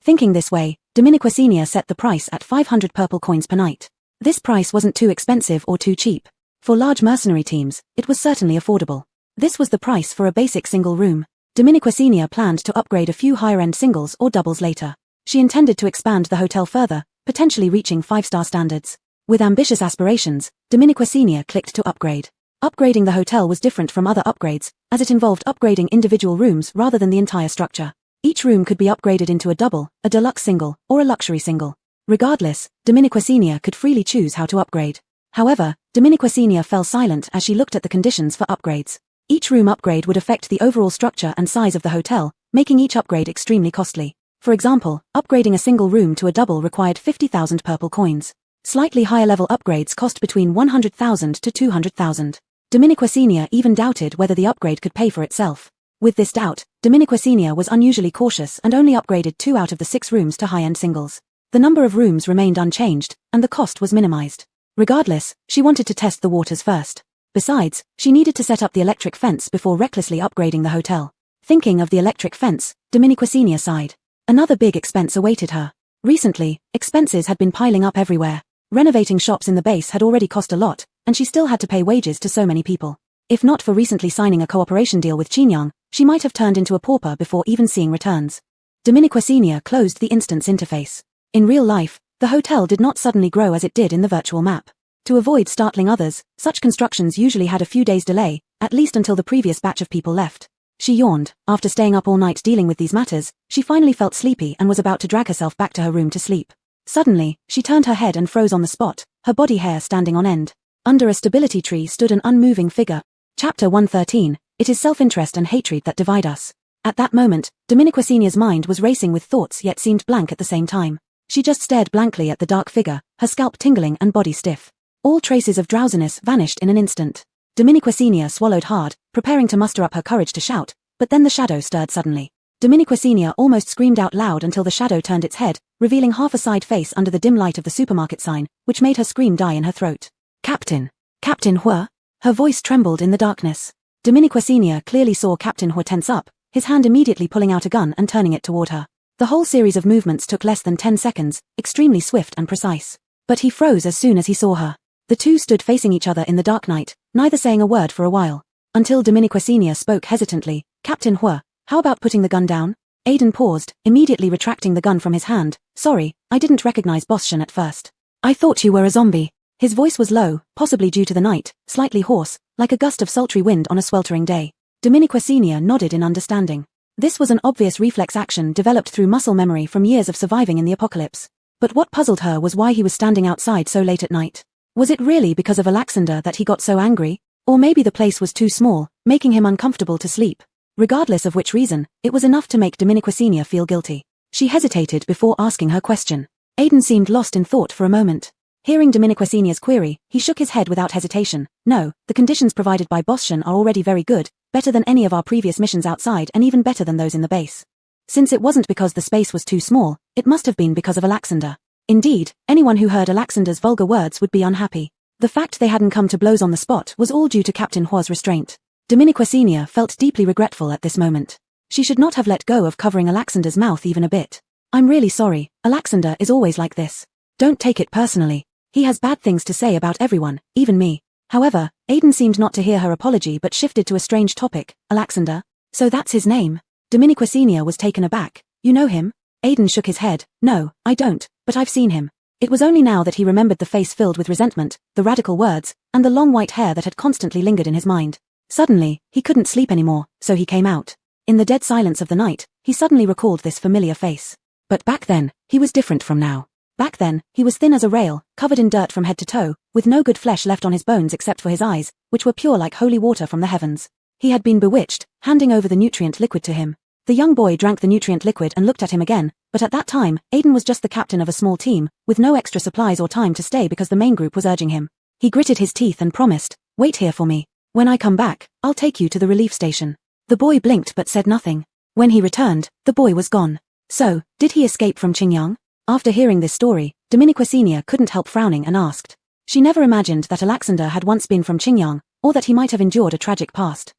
Speaker 1: Thinking this way, Dominiquesenia set the price at 500 purple coins per night. This price wasn't too expensive or too cheap. For large mercenary teams, it was certainly affordable. This was the price for a basic single room. Dominiquesenia planned to upgrade a few higher-end singles or doubles later. She intended to expand the hotel further, potentially reaching 5-star standards. With ambitious aspirations, Dominiquesenia clicked to upgrade. Upgrading the hotel was different from other upgrades, as it involved upgrading individual rooms rather than the entire structure. Each room could be upgraded into a double, a deluxe single, or a luxury single. Regardless, Dominiquesenia could freely choose how to upgrade. However, Dominiquesenia fell silent as she looked at the conditions for upgrades. Each room upgrade would affect the overall structure and size of the hotel, making each upgrade extremely costly. For example, upgrading a single room to a double required 50,000 purple coins. Slightly higher level upgrades cost between 100,000 to 200,000. Dominiquesenia even doubted whether the upgrade could pay for itself. With this doubt, Dominiquesenia was unusually cautious and only upgraded 2 out of the 6 rooms to high-end singles. The number of rooms remained unchanged, and the cost was minimized. Regardless, she wanted to test the waters first. Besides, she needed to set up the electric fence before recklessly upgrading the hotel. Thinking of the electric fence, Dominiquesenia sighed. Another big expense awaited her. Recently, expenses had been piling up everywhere. Renovating shops in the base had already cost a lot, and she still had to pay wages to so many people. If not for recently signing a cooperation deal with Qinyang, she might have turned into a pauper before even seeing returns. Dominiquesenia closed the instance interface. In real life, the hotel did not suddenly grow as it did in the virtual map. To avoid startling others, such constructions usually had a few days delay, at least until the previous batch of people left. She yawned. After staying up all night dealing with these matters, she finally felt sleepy and was about to drag herself back to her room to sleep. Suddenly, she turned her head and froze on the spot, her body hair standing on end. Under a stability tree stood an unmoving figure. Chapter 113, It is self-interest and hatred that divide us. At that moment, Dominiquecinia's mind was racing with thoughts yet seemed blank at the same time. She just stared blankly at the dark figure, her scalp tingling and body stiff. All traces of drowsiness vanished in an instant. Dominiquecinia swallowed hard, preparing to muster up her courage to shout, but then the shadow stirred suddenly. Dominiquecinia almost screamed out loud until the shadow turned its head, revealing half a side face under the dim light of the supermarket sign, which made her scream die in her throat. Captain! Captain Hua! Her voice trembled in the darkness. Dominiquecinia clearly saw Captain Hua tense up, his hand immediately pulling out a gun and turning it toward her. The whole series of movements took less than 10 seconds, extremely swift and precise. But he froze as soon as he saw her. The two stood facing each other in the dark night, neither saying a word for a while. Until Dominiquecinia spoke hesitantly, Captain Hua, how about putting the gun down? Aiden paused, immediately retracting the gun from his hand. Sorry, I didn't recognize Bosschen at first. I thought you were a zombie. His voice was low, possibly due to the night, slightly hoarse, like a gust of sultry wind on a sweltering day. Dominiquecinia nodded in understanding. This was an obvious reflex action developed through muscle memory from years of surviving in the apocalypse. But what puzzled her was why he was standing outside so late at night. Was it really because of Alexander that he got so angry? Or maybe the place was too small, making him uncomfortable to sleep. Regardless of which reason, it was enough to make Dominiquecinia feel guilty. She hesitated before asking her question. Aiden seemed lost in thought for a moment. Hearing Dominiquecinia's query, he shook his head without hesitation. No, the conditions provided by Bosschen are already very good, better than any of our previous missions outside and even better than those in the base. Since it wasn't because the space was too small, it must have been because of Alexander. Indeed, anyone who heard Alexander's vulgar words would be unhappy. The fact they hadn't come to blows on the spot was all due to Captain Hua's restraint. Dominiquecinia felt deeply regretful at this moment. She should not have let go of covering Alexander's mouth even a bit. I'm really sorry, Alexander is always like this. Don't take it personally. He has bad things to say about everyone, even me. However, Aiden seemed not to hear her apology but shifted to a strange topic. Alexander? So that's his name? Dominiquecinia was taken aback. You know him? Aiden shook his head. No, I don't, but I've seen him. It was only now that he remembered the face filled with resentment, the radical words, and the long white hair that had constantly lingered in his mind. Suddenly, he couldn't sleep anymore, so he came out. In the dead silence of the night, he suddenly recalled this familiar face. But back then, he was different from now. Back then, he was thin as a rail, covered in dirt from head to toe, with no good flesh left on his bones except for his eyes, which were pure like holy water from the heavens. He had been bewitched, handing over the nutrient liquid to him. The young boy drank the nutrient liquid and looked at him again, but at that time, Aiden was just the captain of a small team, with no extra supplies or time to stay because the main group was urging him. He gritted his teeth and promised, wait here for me. When I come back, I'll take you to the relief station. The boy blinked but said nothing. When he returned, the boy was gone. So, did he escape from Qingyang? After hearing this story, Dominiquecinia couldn't help frowning and asked. She never imagined that Alexander had once been from Qingyang, or that he might have endured a tragic past.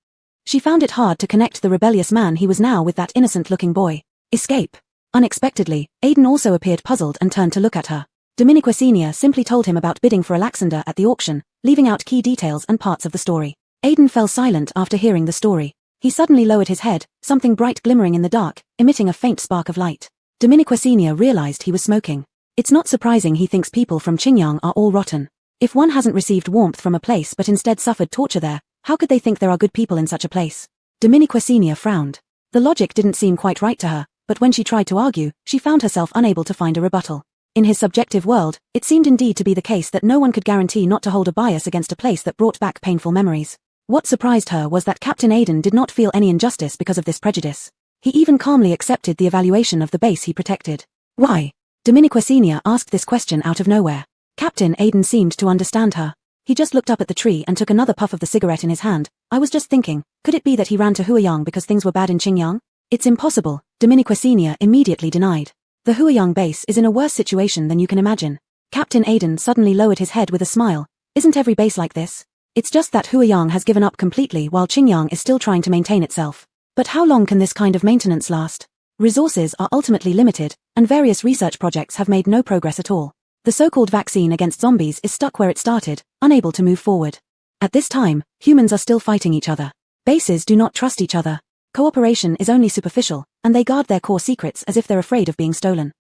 Speaker 1: She found it hard to connect the rebellious man he was now with that innocent-looking boy. Escape. Unexpectedly, Aiden also appeared puzzled and turned to look at her. Dominiquecinia simply told him about bidding for Alexander at the auction, leaving out key details and parts of the story. Aiden fell silent after hearing the story. He suddenly lowered his head, something bright glimmering in the dark, emitting a faint spark of light. Dominiquecinia realized he was smoking. It's not surprising he thinks people from Qingyang are all rotten. If one hasn't received warmth from a place but instead suffered torture there, how could they think there are good people in such a place? Dominiquecinia frowned. The logic didn't seem quite right to her, but when she tried to argue, she found herself unable to find a rebuttal. In his subjective world, it seemed indeed to be the case that no one could guarantee not to hold a bias against a place that brought back painful memories. What surprised her was that Captain Aiden did not feel any injustice because of this prejudice. He even calmly accepted the evaluation of the base he protected. Why? Dominiquecinia asked this question out of nowhere. Captain Aiden seemed to understand her. He just looked up at the tree and took another puff of the cigarette in his hand. I was just thinking, could it be that he ran to Huayang because things were bad in Qingyang? It's impossible, Dominiquecinia immediately denied. The Huayang base is in a worse situation than you can imagine. Captain Aiden suddenly lowered his head with a smile. Isn't every base like this? It's just that Huayang has given up completely while Qingyang is still trying to maintain itself. But how long can this kind of maintenance last? Resources are ultimately limited, and various research projects have made no progress at all. The so-called vaccine against zombies is stuck where it started, unable to move forward. At this time, humans are still fighting each other. Bases do not trust each other. Cooperation is only superficial, and they guard their core secrets as if they're afraid of being stolen.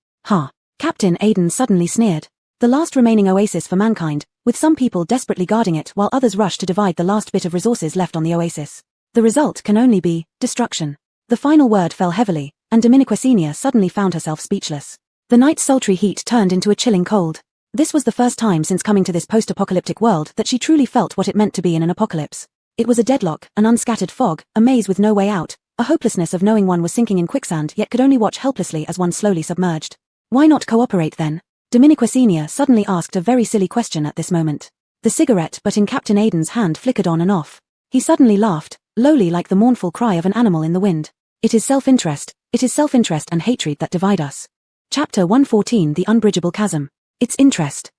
Speaker 1: Captain Aiden suddenly sneered. The last remaining oasis for mankind, with some people desperately guarding it while others rush to divide the last bit of resources left on the oasis. The result can only be destruction. The final word fell heavily, and Dominiquesenia suddenly found herself speechless. The night's sultry heat turned into a chilling cold. This was the first time since coming to this post-apocalyptic world that she truly felt what it meant to be in an apocalypse. It was a deadlock, an unscattered fog, a maze with no way out, a hopelessness of knowing one was sinking in quicksand yet could only watch helplessly as one slowly submerged. Why not cooperate then? Dominiquesenia suddenly asked a very silly question at this moment. The cigarette butt in Captain Aiden's hand flickered on and off. He suddenly laughed, lowly like the mournful cry of an animal in the wind. It is self-interest and hatred that divide us. Chapter 114 The Unbridgeable Chasm. It's interest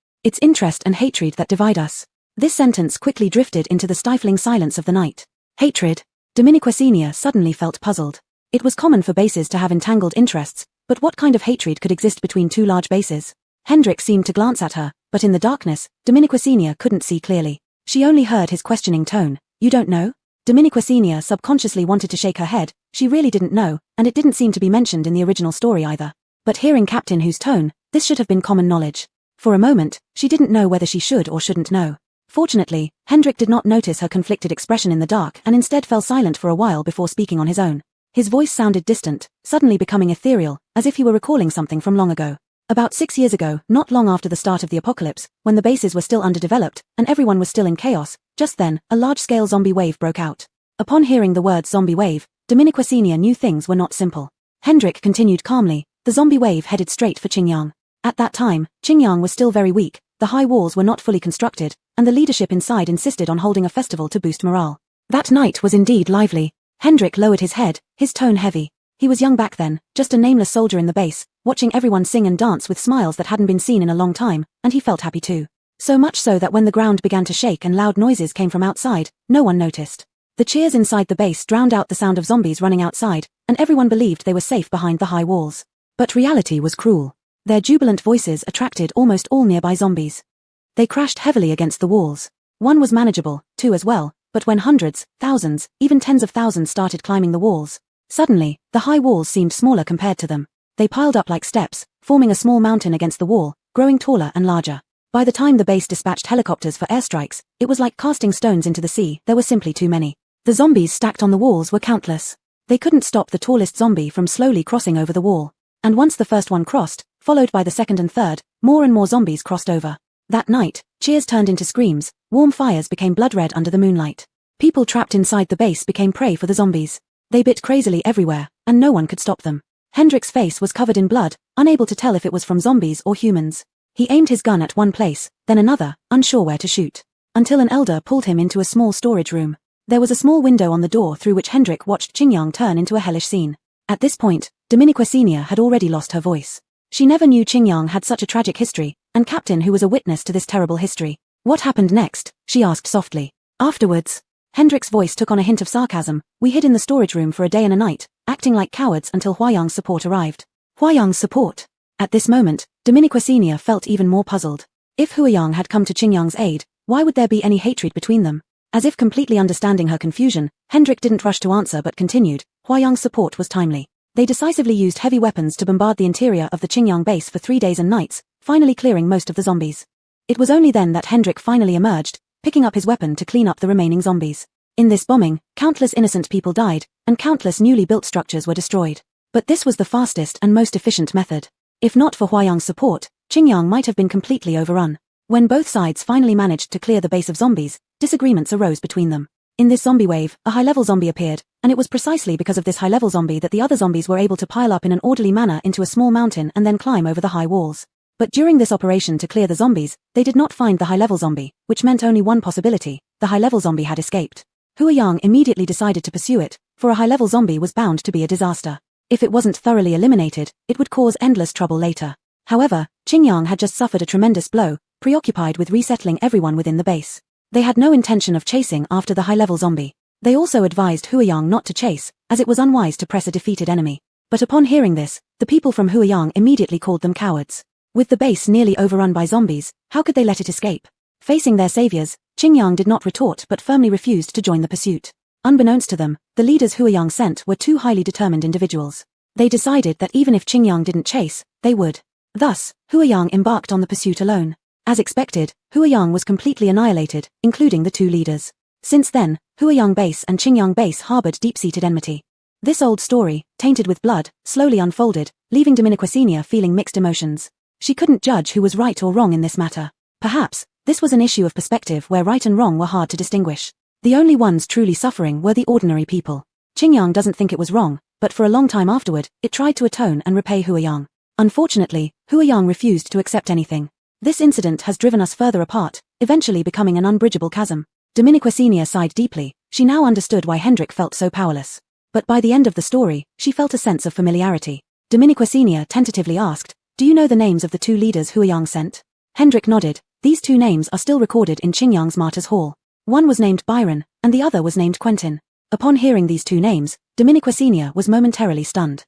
Speaker 1: and hatred that divide us. This sentence quickly drifted into the stifling silence of the night. Hatred? Dominiquesenia suddenly felt puzzled. It was common for bases to have entangled interests, but what kind of hatred could exist between two large bases? Hendrik seemed to glance at her, but in the darkness, Dominiquesenia couldn't see clearly. She only heard his questioning tone. You don't know? Dominiquesenia subconsciously wanted to shake her head. She really didn't know, and it didn't seem to be mentioned in the original story either. But hearing Captain Who's tone, this should have been common knowledge. For a moment, she didn't know whether she should or shouldn't know. Fortunately, Hendrik did not notice her conflicted expression in the dark and instead fell silent for a while before speaking on his own. His voice sounded distant, suddenly becoming ethereal, as if he were recalling something from long ago. About 6 years ago, not long after the start of the apocalypse, when the bases were still underdeveloped, and everyone was still in chaos, just then, a large-scale zombie wave broke out. Upon hearing the word zombie wave, Dominiquesenia knew things were not simple. Hendrik continued calmly, the zombie wave headed straight for Qingyang. At that time, Qingyang was still very weak, the high walls were not fully constructed, and the leadership inside insisted on holding a festival to boost morale. That night was indeed lively. Hendrik lowered his head, his tone heavy. He was young back then, just a nameless soldier in the base, watching everyone sing and dance with smiles that hadn't been seen in a long time, and he felt happy too. So much so that when the ground began to shake and loud noises came from outside, no one noticed. The cheers inside the base drowned out the sound of zombies running outside, and everyone believed they were safe behind the high walls. But reality was cruel. Their jubilant voices attracted almost all nearby zombies. They crashed heavily against the walls. One was manageable, two as well, but when hundreds, thousands, even tens of thousands started climbing the walls, suddenly, the high walls seemed smaller compared to them. They piled up like steps, forming a small mountain against the wall, growing taller and larger. By the time the base dispatched helicopters for airstrikes, it was like casting stones into the sea. There were simply too many. The zombies stacked on the walls were countless. They couldn't stop the tallest zombie from slowly crossing over the wall. And once the first one crossed, followed by the second and third, more and more zombies crossed over. That night, cheers turned into screams, warm fires became blood red under the moonlight. People trapped inside the base became prey for the zombies. They bit crazily everywhere, and no one could stop them. Hendrik's face was covered in blood, unable to tell if it was from zombies or humans. He aimed his gun at one place, then another, unsure where to shoot. Until an elder pulled him into a small storage room. There was a small window on the door through which Hendrik watched Qingyang turn into a hellish scene. At this point, Dominiquesenia had already lost her voice. She never knew Qingyang had such a tragic history, and Captain Who was a witness to this terrible history. What happened next? She asked softly. Afterwards. Hendrik's voice took on a hint of sarcasm. We hid in the storage room for a day and a night, acting like cowards until Huayang's support arrived. Huayang's support? At this moment, Dominiquesenia felt even more puzzled. If Huayang had come to Qingyang's aid, why would there be any hatred between them? As if completely understanding her confusion, Hendrik didn't rush to answer but continued. Huayang's support was timely. They decisively used heavy weapons to bombard the interior of the Qingyang base for 3 days and nights, finally clearing most of the zombies. It was only then that Hendrik finally emerged, picking up his weapon to clean up the remaining zombies. In this bombing, countless innocent people died, and countless newly built structures were destroyed. But this was the fastest and most efficient method. If not for Huayang's support, Qingyang might have been completely overrun. When both sides finally managed to clear the base of zombies, disagreements arose between them. In this zombie wave, a high-level zombie appeared, and it was precisely because of this high-level zombie that the other zombies were able to pile up in an orderly manner into a small mountain and then climb over the high walls. But during this operation to clear the zombies, they did not find the high-level zombie, which meant only one possibility: the high-level zombie had escaped. Huayang immediately decided to pursue it, for a high-level zombie was bound to be a disaster. If it wasn't thoroughly eliminated, it would cause endless trouble later. However, Qingyang had just suffered a tremendous blow, preoccupied with resettling everyone within the base. They had no intention of chasing after the high-level zombie. They also advised Huayang not to chase, as it was unwise to press a defeated enemy. But upon hearing this, the people from Huayang immediately called them cowards. With the base nearly overrun by zombies, how could they let it escape? Facing their saviors, Qingyang did not retort but firmly refused to join the pursuit. Unbeknownst to them, the leaders Huayang sent were two highly determined individuals. They decided that even if Qingyang didn't chase, they would. Thus, Huayang embarked on the pursuit alone. As expected, Huayang was completely annihilated, including the two leaders. Since then, Huayang Base and Qingyang Base harbored deep-seated enmity. This old story, tainted with blood, slowly unfolded, leaving Dominiquesenia feeling mixed emotions. She couldn't judge who was right or wrong in this matter. Perhaps, this was an issue of perspective where right and wrong were hard to distinguish. The only ones truly suffering were the ordinary people. Qingyang doesn't think it was wrong, but for a long time afterward, it tried to atone and repay Huayang. Unfortunately, Huayang refused to accept anything. This incident has driven us further apart, eventually becoming an unbridgeable chasm. Dominiquesenia sighed deeply. She now understood why Hendrik felt so powerless. But by the end of the story, she felt a sense of familiarity. Dominiquesenia tentatively asked, "Do you know the names of the two leaders Huayang sent?" Hendrik nodded. These two names are still recorded in Qingyang's Martyrs Hall. One was named Byron, and the other was named Quentin. Upon hearing these two names, Dominiquesenia was momentarily stunned.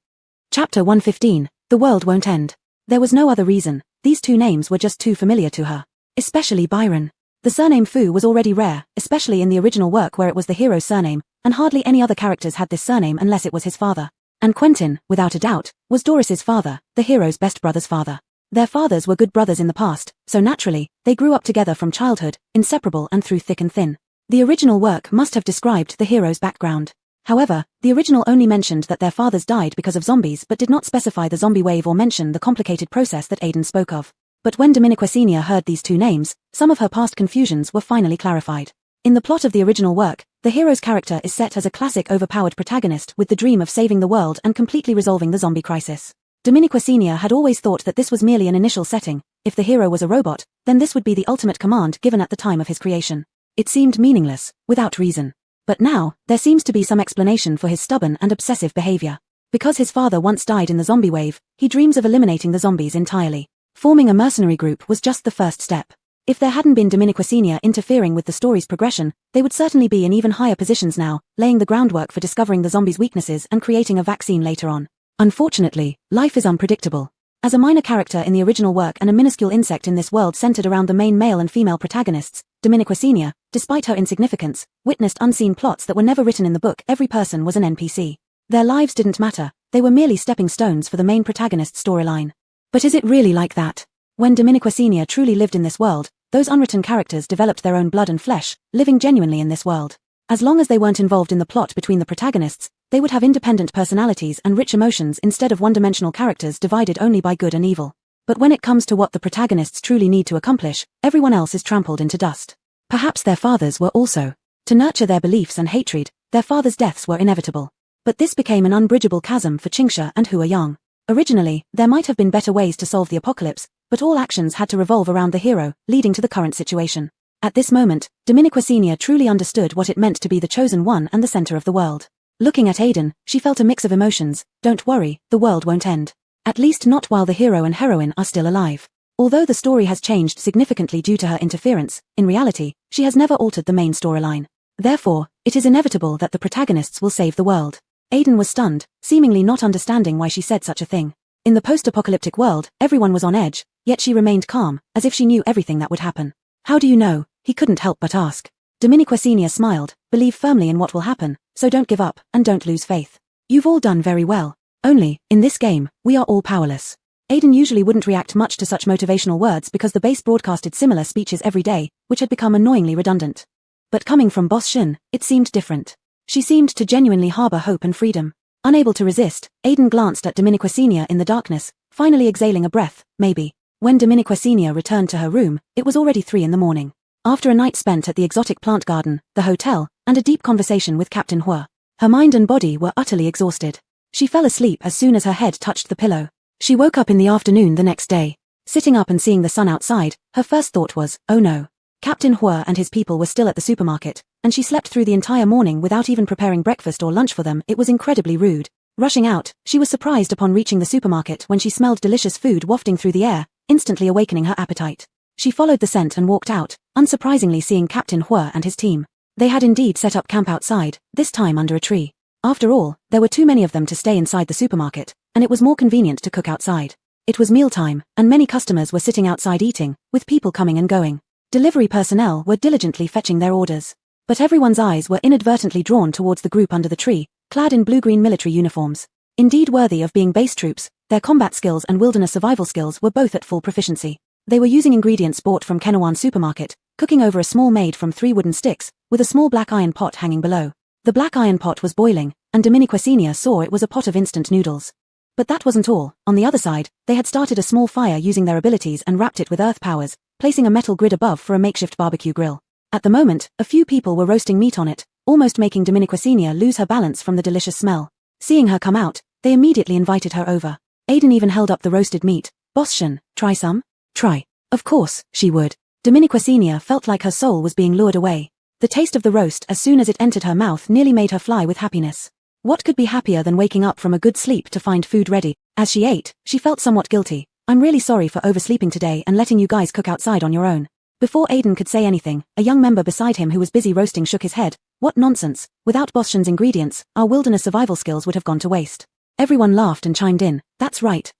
Speaker 1: Chapter 115, The World Won't End. There was no other reason. These two names were just too familiar to her. Especially Byron. The surname Fu was already rare, especially in the original work where it was the hero's surname, and hardly any other characters had this surname unless it was his father. And Quentin, without a doubt, was Doris's father, the hero's best brother's father. Their fathers were good brothers in the past, so naturally, they grew up together from childhood, inseparable and through thick and thin. The original work must have described the hero's background. However, the original only mentioned that their fathers died because of zombies but did not specify the zombie wave or mention the complicated process that Aiden spoke of. But when Dominiquesenia heard these two names, some of her past confusions were finally clarified. In the plot of the original work, the hero's character is set as a classic overpowered protagonist with the dream of saving the world and completely resolving the zombie crisis. Dominiquesenia had always thought that this was merely an initial setting. If the hero was a robot, then this would be the ultimate command given at the time of his creation. It seemed meaningless, without reason. But now, there seems to be some explanation for his stubborn and obsessive behavior. Because his father once died in the zombie wave, he dreams of eliminating the zombies entirely. Forming a mercenary group was just the first step. If there hadn't been Dominiquesenia interfering with the story's progression, they would certainly be in even higher positions now, laying the groundwork for discovering the zombies' weaknesses and creating a vaccine later on. Unfortunately, life is unpredictable. As a minor character in the original work and a minuscule insect in this world centered around the main male and female protagonists, Dominiquesenia, despite her insignificance, witnessed unseen plots that were never written in the book. Every person was an NPC. Their lives didn't matter, they were merely stepping stones for the main protagonist's storyline. But is it really like that? When Dominiquesenia truly lived in this world, those unwritten characters developed their own blood and flesh, living genuinely in this world. As long as they weren't involved in the plot between the protagonists, they would have independent personalities and rich emotions instead of one-dimensional characters divided only by good and evil. But when it comes to what the protagonists truly need to accomplish, everyone else is trampled into dust. Perhaps their fathers were also. To nurture their beliefs and hatred, their fathers' deaths were inevitable. But this became an unbridgeable chasm for Qingxia and Huayang. Originally, there might have been better ways to solve the apocalypse, but all actions had to revolve around the hero, leading to the current situation. At this moment, Dominiquesenia truly understood what it meant to be the chosen one and the center of the world. Looking at Aiden, she felt a mix of emotions. Don't worry, the world won't end. At least not while the hero and heroine are still alive. Although the story has changed significantly due to her interference, in reality, she has never altered the main storyline. Therefore, it is inevitable that the protagonists will save the world. Aiden was stunned, seemingly not understanding why she said such a thing. In the post-apocalyptic world, everyone was on edge, yet she remained calm, as if she knew everything that would happen. How do you know? He couldn't help but ask. Dominiquesenia smiled. Believe firmly in what will happen, so don't give up, and don't lose faith. You've all done very well. Only, in this game, we are all powerless. Aiden usually wouldn't react much to such motivational words because the base broadcasted similar speeches every day, which had become annoyingly redundant. But coming from Boss Shin, it seemed different. She seemed to genuinely harbor hope and freedom. Unable to resist, Aiden glanced at Dominiquesenia in the darkness, finally exhaling a breath, maybe. When Dominiquesenia returned to her room, it was already 3 in the morning. After a night spent at the exotic plant garden, the hotel, and a deep conversation with Captain Hua, her mind and body were utterly exhausted. She fell asleep as soon as her head touched the pillow. She woke up in the afternoon the next day. Sitting up and seeing the sun outside, her first thought was, oh no. Captain Hua and his people were still at the supermarket, and she slept through the entire morning without even preparing breakfast or lunch for them. It was incredibly rude. Rushing out, she was surprised upon reaching the supermarket when she smelled delicious food wafting through the air, instantly awakening her appetite. She followed the scent and walked out, unsurprisingly seeing Captain Hua and his team. They had indeed set up camp outside, this time under a tree. After all, there were too many of them to stay inside the supermarket, and it was more convenient to cook outside. It was mealtime, and many customers were sitting outside eating, with people coming and going. Delivery personnel were diligently fetching their orders. But everyone's eyes were inadvertently drawn towards the group under the tree, clad in blue-green military uniforms. Indeed worthy of being base troops, their combat skills and wilderness survival skills were both at full proficiency. They were using ingredients bought from Kenawan supermarket, cooking over a small made from 3 wooden sticks, with a small black iron pot hanging below. The black iron pot was boiling, and Dominiquesenia saw it was a pot of instant noodles. But that wasn't all. On the other side, they had started a small fire using their abilities and wrapped it with earth powers, placing a metal grid above for a makeshift barbecue grill. At the moment, a few people were roasting meat on it, almost making Dominiquesenia lose her balance from the delicious smell. Seeing her come out, they immediately invited her over. Aiden even held up the roasted meat. "Boschen, try some?" "Try." Of course, she would. Dominiquesenia felt like her soul was being lured away. The taste of the roast as soon as it entered her mouth nearly made her fly with happiness. What could be happier than waking up from a good sleep to find food ready? As she ate, she felt somewhat guilty. "I'm really sorry for oversleeping today and letting you guys cook outside on your own." Before Aiden could say anything, a young member beside him who was busy roasting shook his head. "What nonsense. Without Boschen's ingredients, our wilderness survival skills would have gone to waste." Everyone laughed and chimed in. That's right.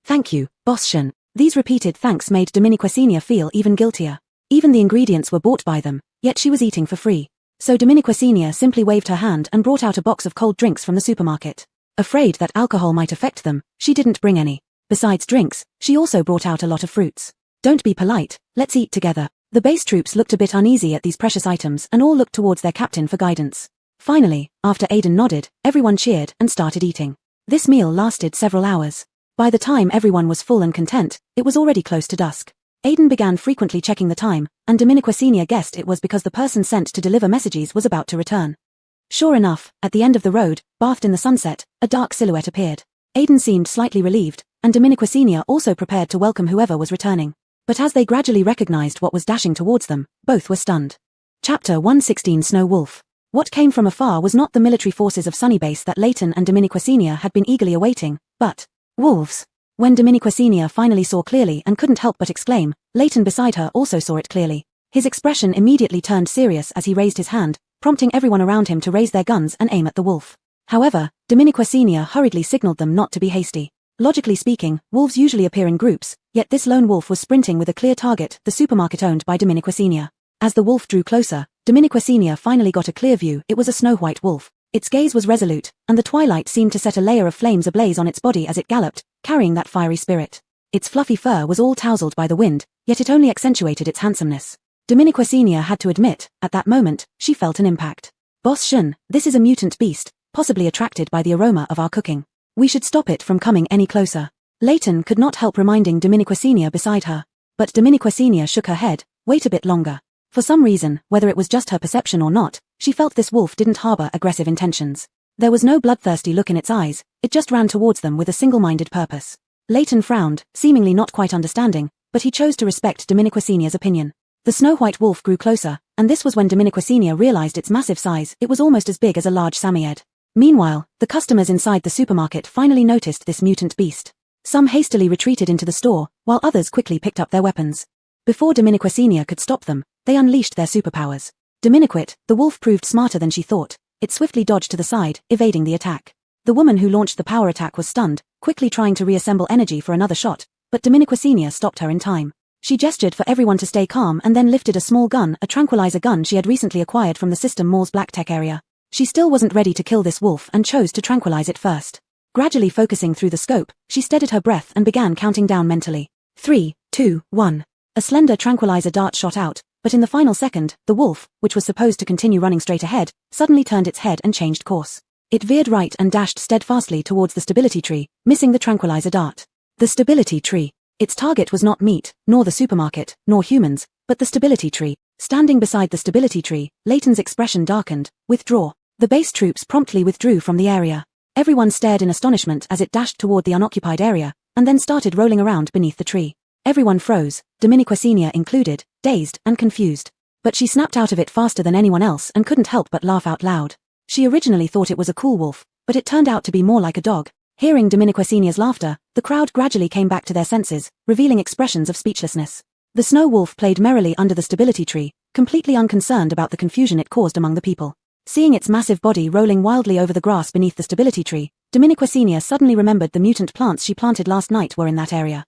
Speaker 1: Thank you, Boschen." These repeated thanks made Dominiquesenia feel even guiltier. Even the ingredients were bought by them, yet she was eating for free. So Dominiquesenia simply waved her hand and brought out a box of cold drinks from the supermarket. Afraid that alcohol might affect them, she didn't bring any. Besides drinks, she also brought out a lot of fruits. "Don't be polite, let's eat together." The base troops looked a bit uneasy at these precious items and all looked towards their captain for guidance. Finally, after Aiden nodded, everyone cheered and started eating. This meal lasted several hours. By the time everyone was full and content, it was already close to dusk. Aiden began frequently checking the time, and Dominiquesenia guessed it was because the person sent to deliver messages was about to return. Sure enough, at the end of the road, bathed in the sunset, a dark silhouette appeared. Aiden seemed slightly relieved, and Dominiquesenia also prepared to welcome whoever was returning. But as they gradually recognized what was dashing towards them, both were stunned. Chapter 116 Snow Wolf. What came from afar was not the military forces of Sunnybase that Leighton and Dominiquesenia had been eagerly awaiting, but wolves. When Dominiquesenia finally saw clearly and couldn't help but exclaim, Leighton beside her also saw it clearly. His expression immediately turned serious as he raised his hand, prompting everyone around him to raise their guns and aim at the wolf. However, Dominiquesenia hurriedly signaled them not to be hasty. Logically speaking, wolves usually appear in groups, yet this lone wolf was sprinting with a clear target, the supermarket owned by Dominiquesenia. As the wolf drew closer, Dominiquesenia finally got a clear view. It was a snow-white wolf. Its gaze was resolute, and the twilight seemed to set a layer of flames ablaze on its body as it galloped, carrying that fiery spirit. Its fluffy fur was all tousled by the wind, yet it only accentuated its handsomeness. Dominiquesenia had to admit, at that moment, she felt an impact. "Boschen, this is a mutant beast, possibly attracted by the aroma of our cooking. We should stop it from coming any closer." Leighton could not help reminding Dominiquesenia beside her. But Dominiquesenia shook her head. "Wait a bit longer." For some reason, whether it was just her perception or not, she felt this wolf didn't harbor aggressive intentions. There was no bloodthirsty look in its eyes, it just ran towards them with a single-minded purpose. Leighton frowned, seemingly not quite understanding, but he chose to respect Dominiquesenia's opinion. The snow-white wolf grew closer, and this was when Dominiquesenia realized its massive size. It was almost as big as a large Samoyed. Meanwhile, the customers inside the supermarket finally noticed this mutant beast. Some hastily retreated into the store, while others quickly picked up their weapons. Before Dominiquesenia could stop them, they unleashed their superpowers. Dominiquet, the wolf proved smarter than she thought. It swiftly dodged to the side, evading the attack. The woman who launched the power attack was stunned, quickly trying to reassemble energy for another shot, but Dominiquesenia stopped her in time. She gestured for everyone to stay calm and then lifted a small gun, a tranquilizer gun she had recently acquired from the System Mall's Black Tech area. She still wasn't ready to kill this wolf and chose to tranquilize it first. Gradually focusing through the scope, she steadied her breath and began counting down mentally. 3, 2, 1. A slender tranquilizer dart shot out, but in the final second, the wolf, which was supposed to continue running straight ahead, suddenly turned its head and changed course. It veered right and dashed steadfastly towards the stability tree, missing the tranquilizer dart. The stability tree. Its target was not meat, nor the supermarket, nor humans, but the stability tree. Standing beside the stability tree, Leighton's expression darkened. "Withdraw." The base troops promptly withdrew from the area. Everyone stared in astonishment as it dashed toward the unoccupied area, and then started rolling around beneath the tree. Everyone froze, Dominiquesenia included, dazed and confused. But she snapped out of it faster than anyone else and couldn't help but laugh out loud. She originally thought it was a cool wolf, but it turned out to be more like a dog. Hearing Dominiquesenia's laughter, the crowd gradually came back to their senses, revealing expressions of speechlessness. The snow wolf played merrily under the stability tree, completely unconcerned about the confusion it caused among the people. Seeing its massive body rolling wildly over the grass beneath the stability tree, Dominiquesenia suddenly remembered the mutant plants she planted last night were in that area.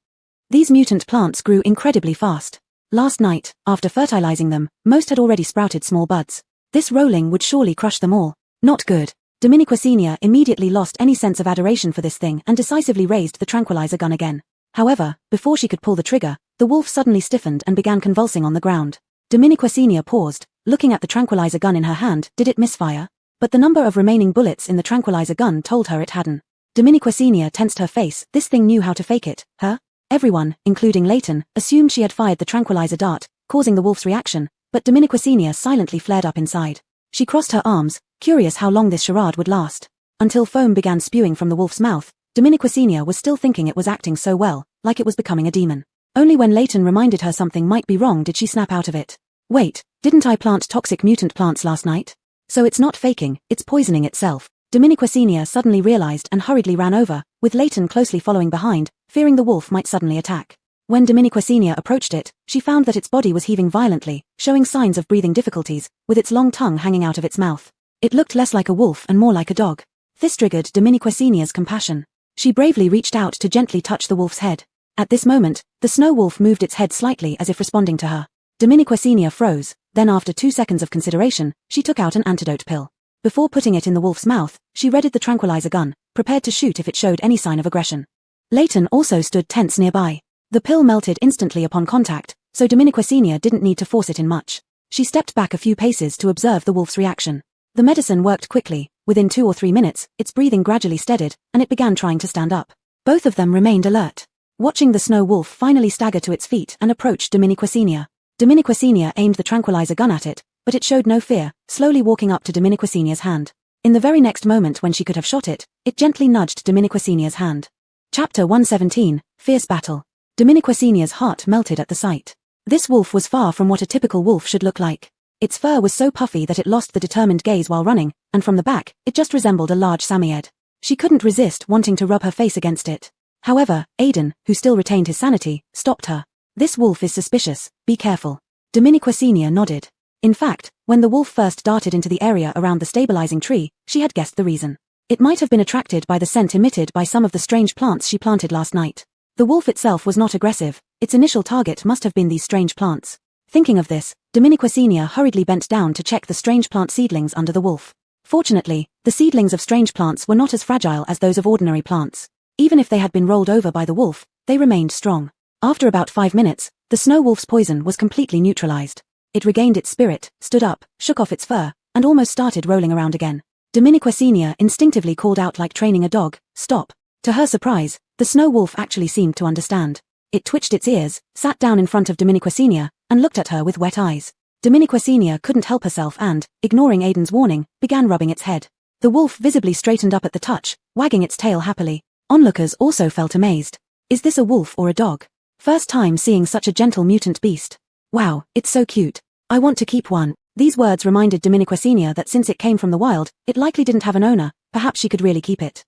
Speaker 1: These mutant plants grew incredibly fast. Last night, after fertilizing them, most had already sprouted small buds. This rolling would surely crush them all. Not good. Dominiquesenia immediately lost any sense of adoration for this thing and decisively raised the tranquilizer gun again. However, before she could pull the trigger, the wolf suddenly stiffened and began convulsing on the ground. Dominiquasenia paused, looking at the tranquilizer gun in her hand. Did it misfire? But the number of remaining bullets in the tranquilizer gun told her it hadn't. Dominiquasenia tensed her face. This thing knew how to fake it, huh? Everyone, including Leighton, assumed she had fired the tranquilizer dart, causing the wolf's reaction, but Dominiquasenia silently flared up inside. She crossed her arms, curious how long this charade would last. Until foam began spewing from the wolf's mouth, Dominiquasenia was still thinking it was acting so well, like it was becoming a demon. Only when Leighton reminded her something might be wrong did she snap out of it. Wait, didn't I plant toxic mutant plants last night? So it's not faking, it's poisoning itself. Dominiquasenia suddenly realized and hurriedly ran over, with Leighton closely following behind, fearing the wolf might suddenly attack. When Dominiquasenia approached it, she found that its body was heaving violently, showing signs of breathing difficulties, with its long tongue hanging out of its mouth. It looked less like a wolf and more like a dog. This triggered Dominiquasenia's compassion. She bravely reached out to gently touch the wolf's head. At this moment, the snow wolf moved its head slightly as if responding to her. Dominiquasenia froze, then after 2 seconds of consideration, she took out an antidote pill. Before putting it in the wolf's mouth, she readied the tranquilizer gun, prepared to shoot if it showed any sign of aggression. Leighton also stood tense nearby. The pill melted instantly upon contact, so Dominiquasenia didn't need to force it in much. She stepped back a few paces to observe the wolf's reaction. The medicine worked quickly. Within 2 or 3 minutes, its breathing gradually steadied, and it began trying to stand up. Both of them remained alert. Watching the snow wolf finally stagger to its feet and approach Dominiquasenia. Dominiquasenia aimed the tranquilizer gun at it, but it showed no fear, slowly walking up to Dominiquasenia's hand. In the very next moment when she could have shot it, it gently nudged Dominiquasenia's hand. Chapter 117, Fierce Battle. Dominiquasenia's heart melted at the sight. This wolf was far from what a typical wolf should look like. Its fur was so puffy that it lost the determined gaze while running, and from the back, it just resembled a large Samoyed. She couldn't resist wanting to rub her face against it. However, Aidan, who still retained his sanity, stopped her. This wolf is suspicious, be careful. Dominiquasenia nodded. In fact, when the wolf first darted into the area around the stabilizing tree, she had guessed the reason. It might have been attracted by the scent emitted by some of the strange plants she planted last night. The wolf itself was not aggressive, its initial target must have been these strange plants. Thinking of this, Dominiquasenia hurriedly bent down to check the strange plant seedlings under the wolf. Fortunately, the seedlings of strange plants were not as fragile as those of ordinary plants. Even if they had been rolled over by the wolf, they remained strong. After about 5 minutes, the snow wolf's poison was completely neutralized. It regained its spirit, stood up, shook off its fur, and almost started rolling around again. Dominiquasenia instinctively called out like training a dog, "Stop." To her surprise, the snow wolf actually seemed to understand. It twitched its ears, sat down in front of Dominiquasenia, and looked at her with wet eyes. Dominiquasenia couldn't help herself and, ignoring Aidan's warning, began rubbing its head. The wolf visibly straightened up at the touch, wagging its tail happily. Onlookers also felt amazed. Is this a wolf or a dog? First time seeing such a gentle mutant beast. Wow, it's so cute. I want to keep one. These words reminded Dominiquasenia that since it came from the wild, it likely didn't have an owner, perhaps she could really keep it.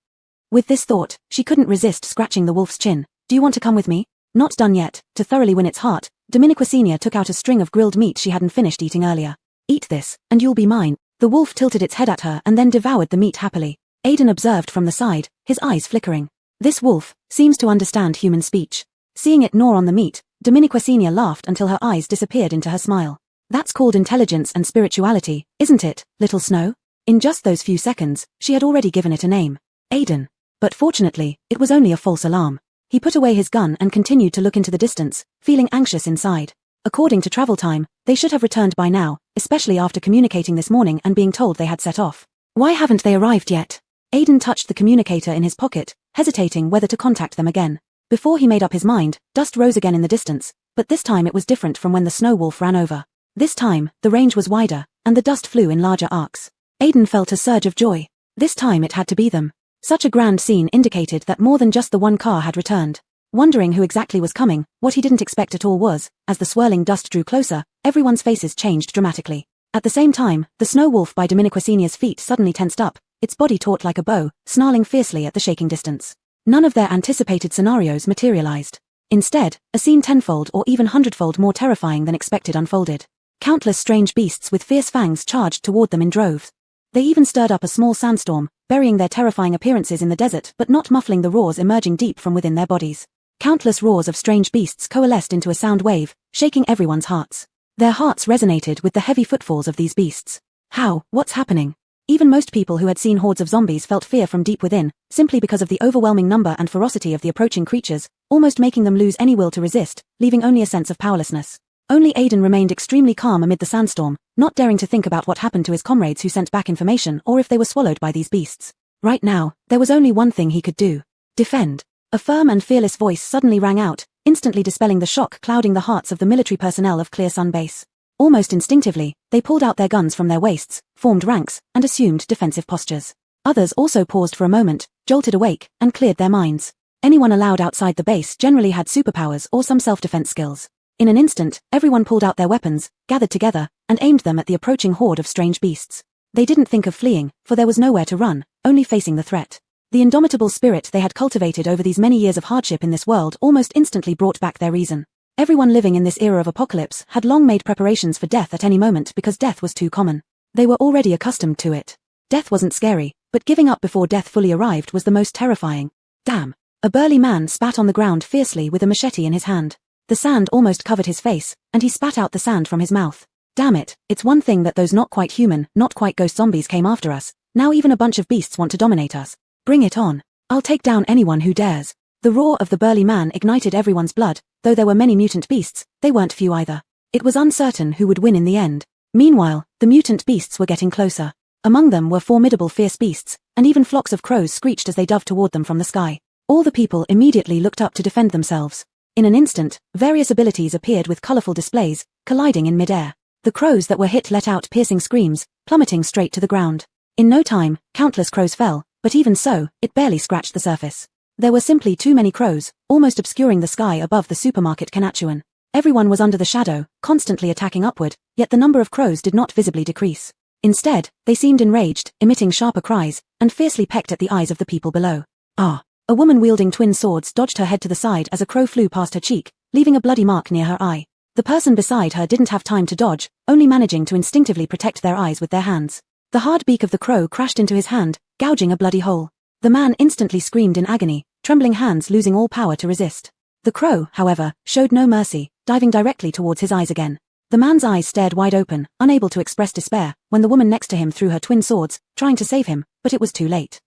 Speaker 1: With this thought, she couldn't resist scratching the wolf's chin. Do you want to come with me? Not done yet. To thoroughly win its heart, Dominiquasenia took out a string of grilled meat she hadn't finished eating earlier. Eat this, and you'll be mine. The wolf tilted its head at her and then devoured the meat happily. Aidan observed from the side, his eyes flickering. This wolf seems to understand human speech. Seeing it gnaw on the meat, Dominiquasenia laughed until her eyes disappeared into her smile. That's called intelligence and spirituality, isn't it, little Snow? In just those few seconds, she had already given it a name. Aidan. But fortunately, it was only a false alarm. He put away his gun and continued to look into the distance, feeling anxious inside. According to travel time, they should have returned by now, especially after communicating this morning and being told they had set off. Why haven't they arrived yet? Aidan touched the communicator in his pocket, hesitating whether to contact them again. Before he made up his mind, dust rose again in the distance, but this time it was different from when the snow wolf ran over. This time, the range was wider, and the dust flew in larger arcs. Aidan felt a surge of joy. This time it had to be them. Such a grand scene indicated that more than just the one car had returned. Wondering who exactly was coming, what he didn't expect at all was, as the swirling dust drew closer, everyone's faces changed dramatically. At the same time, the snow wolf by Dominiquasenia's feet suddenly tensed up, its body taut like a bow, snarling fiercely at the shaking distance. None of their anticipated scenarios materialized. Instead, a scene tenfold or even hundredfold more terrifying than expected unfolded. Countless strange beasts with fierce fangs charged toward them in droves. They even stirred up a small sandstorm, burying their terrifying appearances in the desert but not muffling the roars emerging deep from within their bodies. Countless roars of strange beasts coalesced into a sound wave, shaking everyone's hearts. Their hearts resonated with the heavy footfalls of these beasts. How? What's happening? Even most people who had seen hordes of zombies felt fear from deep within, simply because of the overwhelming number and ferocity of the approaching creatures, almost making them lose any will to resist, leaving only a sense of powerlessness. Only Aiden remained extremely calm amid the sandstorm, not daring to think about what happened to his comrades who sent back information or if they were swallowed by these beasts. Right now, there was only one thing he could do. Defend. A firm and fearless voice suddenly rang out, instantly dispelling the shock clouding the hearts of the military personnel of Clear Sun Base. Almost instinctively, they pulled out their guns from their waists, formed ranks, and assumed defensive postures. Others also paused for a moment, jolted awake, and cleared their minds. Anyone allowed outside the base generally had superpowers or some self-defense skills. In an instant, everyone pulled out their weapons, gathered together, and aimed them at the approaching horde of strange beasts. They didn't think of fleeing, for there was nowhere to run, only facing the threat. The indomitable spirit they had cultivated over these many years of hardship in this world almost instantly brought back their reason. Everyone living in this era of apocalypse had long made preparations for death at any moment because death was too common. They were already accustomed to it. Death wasn't scary, but giving up before death fully arrived was the most terrifying. Damn. A burly man spat on the ground fiercely with a machete in his hand. The sand almost covered his face, and he spat out the sand from his mouth. Damn it, it's one thing that those not quite human, not quite ghost zombies came after us. Now even a bunch of beasts want to dominate us. Bring it on. I'll take down anyone who dares. The roar of the burly man ignited everyone's blood. Though there were many mutant beasts, they weren't few either. It was uncertain who would win in the end. Meanwhile, the mutant beasts were getting closer. Among them were formidable fierce beasts, and even flocks of crows screeched as they dove toward them from the sky. All the people immediately looked up to defend themselves. In an instant, various abilities appeared with colorful displays, colliding in midair. The crows that were hit let out piercing screams, plummeting straight to the ground. In no time, countless crows fell, but even so, it barely scratched the surface. There were simply too many crows, almost obscuring the sky above the supermarket Carnage. Everyone was under the shadow, constantly attacking upward, yet the number of crows did not visibly decrease. Instead, they seemed enraged, emitting sharper cries, and fiercely pecked at the eyes of the people below. Ah! A woman wielding twin swords dodged her head to the side as a crow flew past her cheek, leaving a bloody mark near her eye. The person beside her didn't have time to dodge, only managing to instinctively protect their eyes with their hands. The hard beak of the crow crashed into his hand, gouging a bloody hole. The man instantly screamed in agony, trembling hands losing all power to resist. The crow, however, showed no mercy, diving directly towards his eyes again. The man's eyes stared wide open, unable to express despair, when the woman next to him threw her twin swords, trying to save him, but it was too late.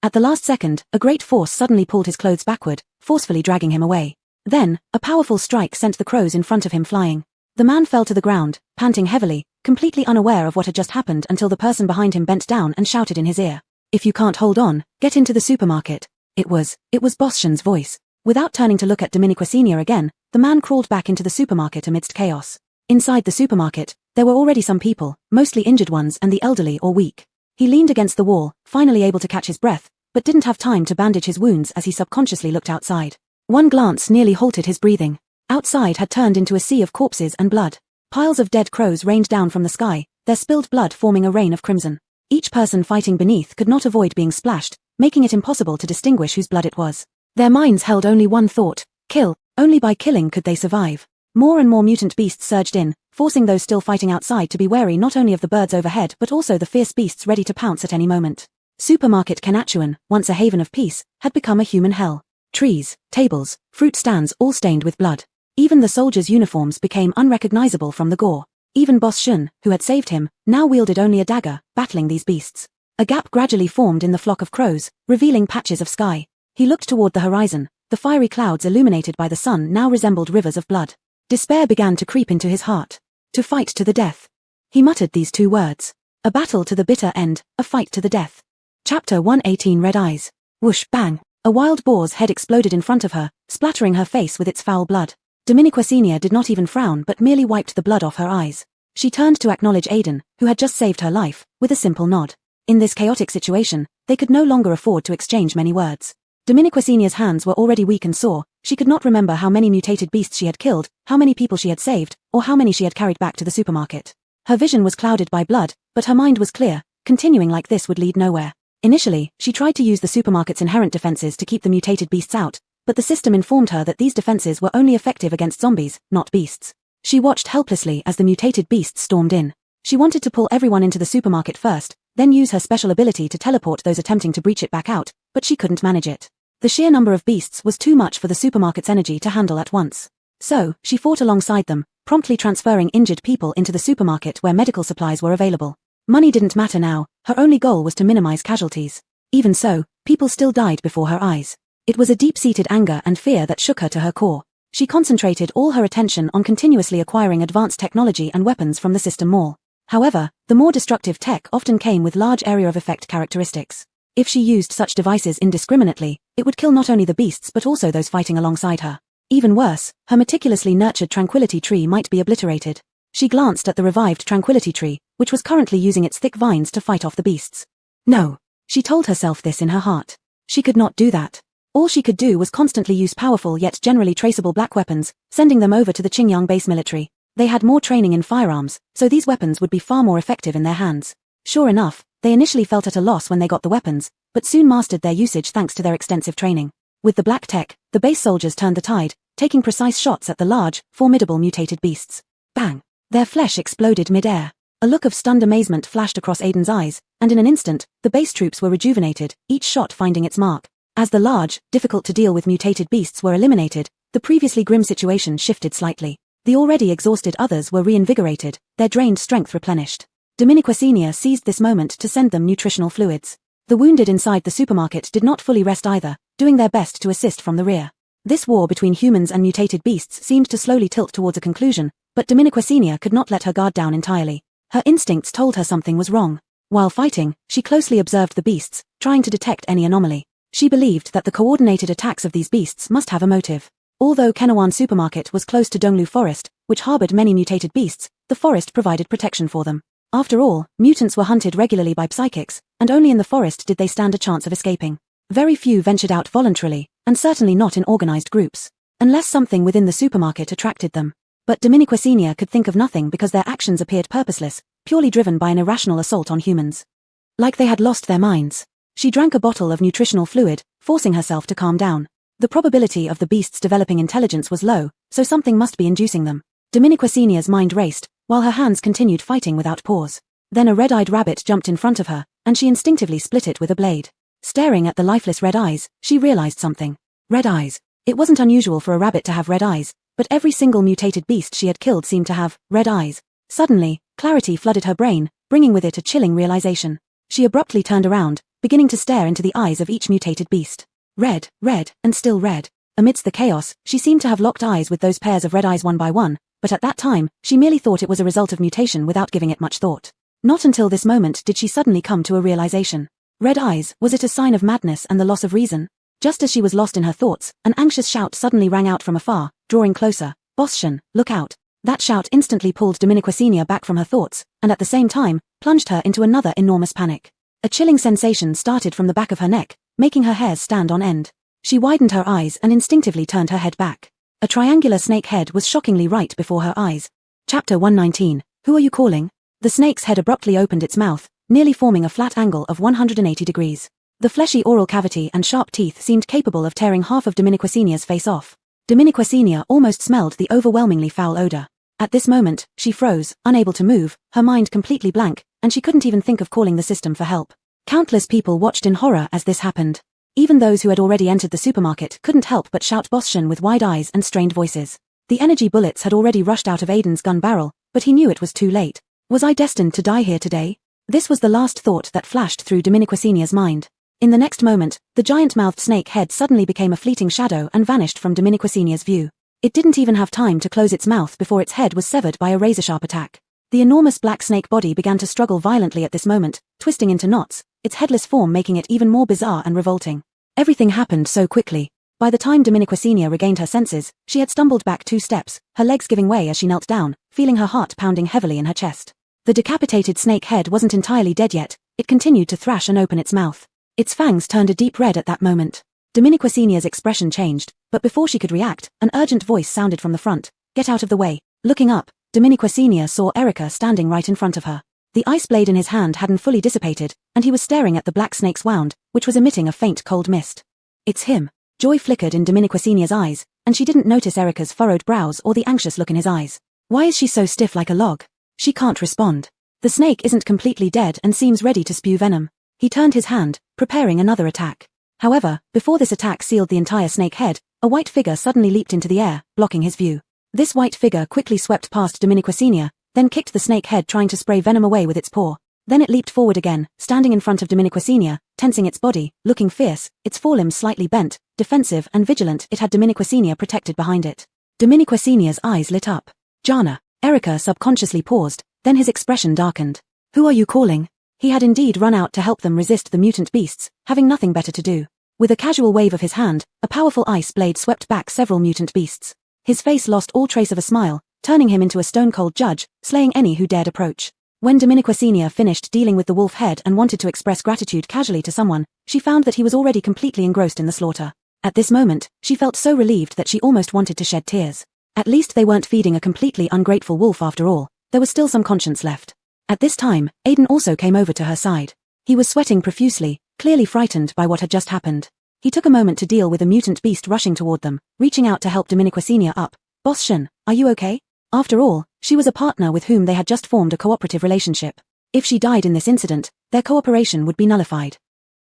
Speaker 1: At the last second, a great force suddenly pulled his clothes backward, forcefully dragging him away. Then, a powerful strike sent the crows in front of him flying. The man fell to the ground, panting heavily, completely unaware of what had just happened until the person behind him bent down and shouted in his ear. If you can't hold on, get into the supermarket. It was Boschan's voice. Without turning to look at Dominique Senior again, the man crawled back into the supermarket amidst chaos. Inside the supermarket, there were already some people, mostly injured ones and the elderly or weak. He leaned against the wall, finally able to catch his breath, but didn't have time to bandage his wounds as he subconsciously looked outside. One glance nearly halted his breathing. Outside had turned into a sea of corpses and blood. Piles of dead crows rained down from the sky, their spilled blood forming a rain of crimson. Each person fighting beneath could not avoid being splashed, making it impossible to distinguish whose blood it was. Their minds held only one thought: kill. Only by killing could they survive. More and more mutant beasts surged in, forcing those still fighting outside to be wary not only of the birds overhead but also the fierce beasts ready to pounce at any moment. Supermarket Carnage, once a haven of peace, had become a human hell. Trees, tables, fruit stands all stained with blood. Even the soldiers' uniforms became unrecognizable from the gore. Even Boss Shun, who had saved him, now wielded only a dagger, battling these beasts. A gap gradually formed in the flock of crows, revealing patches of sky. He looked toward the horizon. The fiery clouds illuminated by the sun now resembled rivers of blood. Despair began to creep into his heart. To fight to the death. He muttered these two words. A battle to the bitter end, a fight to the death. Chapter 118. Red Eyes. Whoosh, bang. A wild boar's head exploded in front of her, splattering her face with its foul blood. Dominique Senior did not even frown but merely wiped the blood off her eyes. She turned to acknowledge Aiden, who had just saved her life, with a simple nod. In this chaotic situation, they could no longer afford to exchange many words. Dominique Senior's hands were already weak and sore. She could not remember how many mutated beasts she had killed, how many people she had saved, or how many she had carried back to the supermarket. Her vision was clouded by blood, but her mind was clear. Continuing like this would lead nowhere. Initially, she tried to use the supermarket's inherent defenses to keep the mutated beasts out, but the system informed her that these defenses were only effective against zombies, not beasts. She watched helplessly as the mutated beasts stormed in. She wanted to pull everyone into the supermarket first, then use her special ability to teleport those attempting to breach it back out, but she couldn't manage it. The sheer number of beasts was too much for the supermarket's energy to handle at once. So, she fought alongside them, promptly transferring injured people into the supermarket where medical supplies were available. Money didn't matter now, her only goal was to minimize casualties. Even so, people still died before her eyes. It was a deep-seated anger and fear that shook her to her core. She concentrated all her attention on continuously acquiring advanced technology and weapons from the system mall. However, the more destructive tech often came with large area of effect characteristics. If she used such devices indiscriminately, it would kill not only the beasts but also those fighting alongside her. Even worse, her meticulously nurtured tranquility tree might be obliterated. She glanced at the revived tranquility tree, which was currently using its thick vines to fight off the beasts. No. She told herself this in her heart. She could not do that. All she could do was constantly use powerful yet generally traceable black weapons, sending them over to the Qingyang base military. They had more training in firearms, so these weapons would be far more effective in their hands. Sure enough, they initially felt at a loss when they got the weapons, but soon mastered their usage thanks to their extensive training. With the black tech, the base soldiers turned the tide, taking precise shots at the large, formidable mutated beasts. Bang! Their flesh exploded mid-air. A look of stunned amazement flashed across Aiden's eyes, and in an instant, the base troops were rejuvenated, each shot finding its mark. As the large, difficult-to-deal-with mutated beasts were eliminated, the previously grim situation shifted slightly. The already exhausted others were reinvigorated, their drained strength replenished. Dominique Senior seized this moment to send them nutritional fluids. The wounded inside the supermarket did not fully rest either, doing their best to assist from the rear. This war between humans and mutated beasts seemed to slowly tilt towards a conclusion, but Dominique Senior could not let her guard down entirely. Her instincts told her something was wrong. While fighting, she closely observed the beasts, trying to detect any anomaly. She believed that the coordinated attacks of these beasts must have a motive. Although Kenawan Supermarket was close to Donglu Forest, which harbored many mutated beasts, the forest provided protection for them. After all, mutants were hunted regularly by psychics, and only in the forest did they stand a chance of escaping. Very few ventured out voluntarily, and certainly not in organized groups, unless something within the supermarket attracted them. But Dominique Senior could think of nothing because their actions appeared purposeless, purely driven by an irrational assault on humans. Like they had lost their minds. She drank a bottle of nutritional fluid, forcing herself to calm down. The probability of the beasts developing intelligence was low, so something must be inducing them. Dominique Senior's mind raced, while her hands continued fighting without pause. Then a red-eyed rabbit jumped in front of her, and she instinctively split it with a blade. Staring at the lifeless red eyes, she realized something. Red eyes. It wasn't unusual for a rabbit to have red eyes, but every single mutated beast she had killed seemed to have red eyes. Suddenly, clarity flooded her brain, bringing with it a chilling realization. She abruptly turned around, beginning to stare into the eyes of each mutated beast. Red, red, and still red. Amidst the chaos, she seemed to have locked eyes with those pairs of red eyes one by one, but at that time, she merely thought it was a result of mutation without giving it much thought. Not until this moment did she suddenly come to a realization. Red eyes, was it a sign of madness and the loss of reason? Just as she was lost in her thoughts, an anxious shout suddenly rang out from afar, drawing closer. "Bosschen, look out." That shout instantly pulled Dominique Senior back from her thoughts, and at the same time, plunged her into another enormous panic. A chilling sensation started from the back of her neck, making her hairs stand on end. She widened her eyes and instinctively turned her head back. A triangular snake head was shockingly right before her eyes. Chapter 119. Who are you calling? The snake's head abruptly opened its mouth, nearly forming a flat angle of 180 degrees. The fleshy oral cavity and sharp teeth seemed capable of tearing half of Dominique Senior's face off. Dominique Senior almost smelled the overwhelmingly foul odor. At this moment, she froze, unable to move, her mind completely blank, and she couldn't even think of calling the system for help. Countless people watched in horror as this happened. Even those who had already entered the supermarket couldn't help but shout "Bosschen" with wide eyes and strained voices. The energy bullets had already rushed out of Aiden's gun barrel, but he knew it was too late. Was I destined to die here today? This was the last thought that flashed through Dominique Senior's mind. In the next moment, the giant-mouthed snake head suddenly became a fleeting shadow and vanished from Dominique Senior's view. It didn't even have time to close its mouth before its head was severed by a razor-sharp attack. The enormous black snake body began to struggle violently at this moment, twisting into knots, its headless form making it even more bizarre and revolting. Everything happened so quickly. By the time Dominique Senior regained her senses, she had stumbled back 2 steps, her legs giving way as she knelt down, feeling her heart pounding heavily in her chest. The decapitated snake head wasn't entirely dead yet, it continued to thrash and open its mouth. Its fangs turned a deep red at that moment. Dominique Senior's expression changed, but before she could react, an urgent voice sounded from the front. "Get out of the way." Looking up, Dominique Senior saw Erica standing right in front of her. The ice blade in his hand hadn't fully dissipated, and he was staring at the black snake's wound, which was emitting a faint cold mist. "It's him." Joy flickered in Dominique Senior's eyes, and she didn't notice Erica's furrowed brows or the anxious look in his eyes. Why is she so stiff like a log? She can't respond. The snake isn't completely dead and seems ready to spew venom. He turned his hand, preparing another attack. However, before this attack sealed the entire snake head, a white figure suddenly leaped into the air, blocking his view. This white figure quickly swept past Dominique Senior, then kicked the snake head trying to spray venom away with its paw. Then it leaped forward again, standing in front of Dominique Senior, tensing its body, looking fierce, its forelimbs slightly bent, defensive and vigilant. It had Dominique Senior protected behind it. Dominique Senior's eyes lit up. Jana. Erica subconsciously paused, then his expression darkened. Who are you calling? He had indeed run out to help them resist the mutant beasts, having nothing better to do. With a casual wave of his hand, a powerful ice blade swept back several mutant beasts. His face lost all trace of a smile, turning him into a stone-cold judge, slaying any who dared approach. When Dominique Senior finished dealing with the wolf head and wanted to express gratitude casually to someone, she found that he was already completely engrossed in the slaughter. At this moment, she felt so relieved that she almost wanted to shed tears. At least they weren't feeding a completely ungrateful wolf after all. There was still some conscience left. At this time, Aiden also came over to her side. He was sweating profusely, clearly frightened by what had just happened. He took a moment to deal with a mutant beast rushing toward them, reaching out to help Dominique Senior up. Boss Shen, are you okay? After all, she was a partner with whom they had just formed a cooperative relationship. If she died in this incident, their cooperation would be nullified.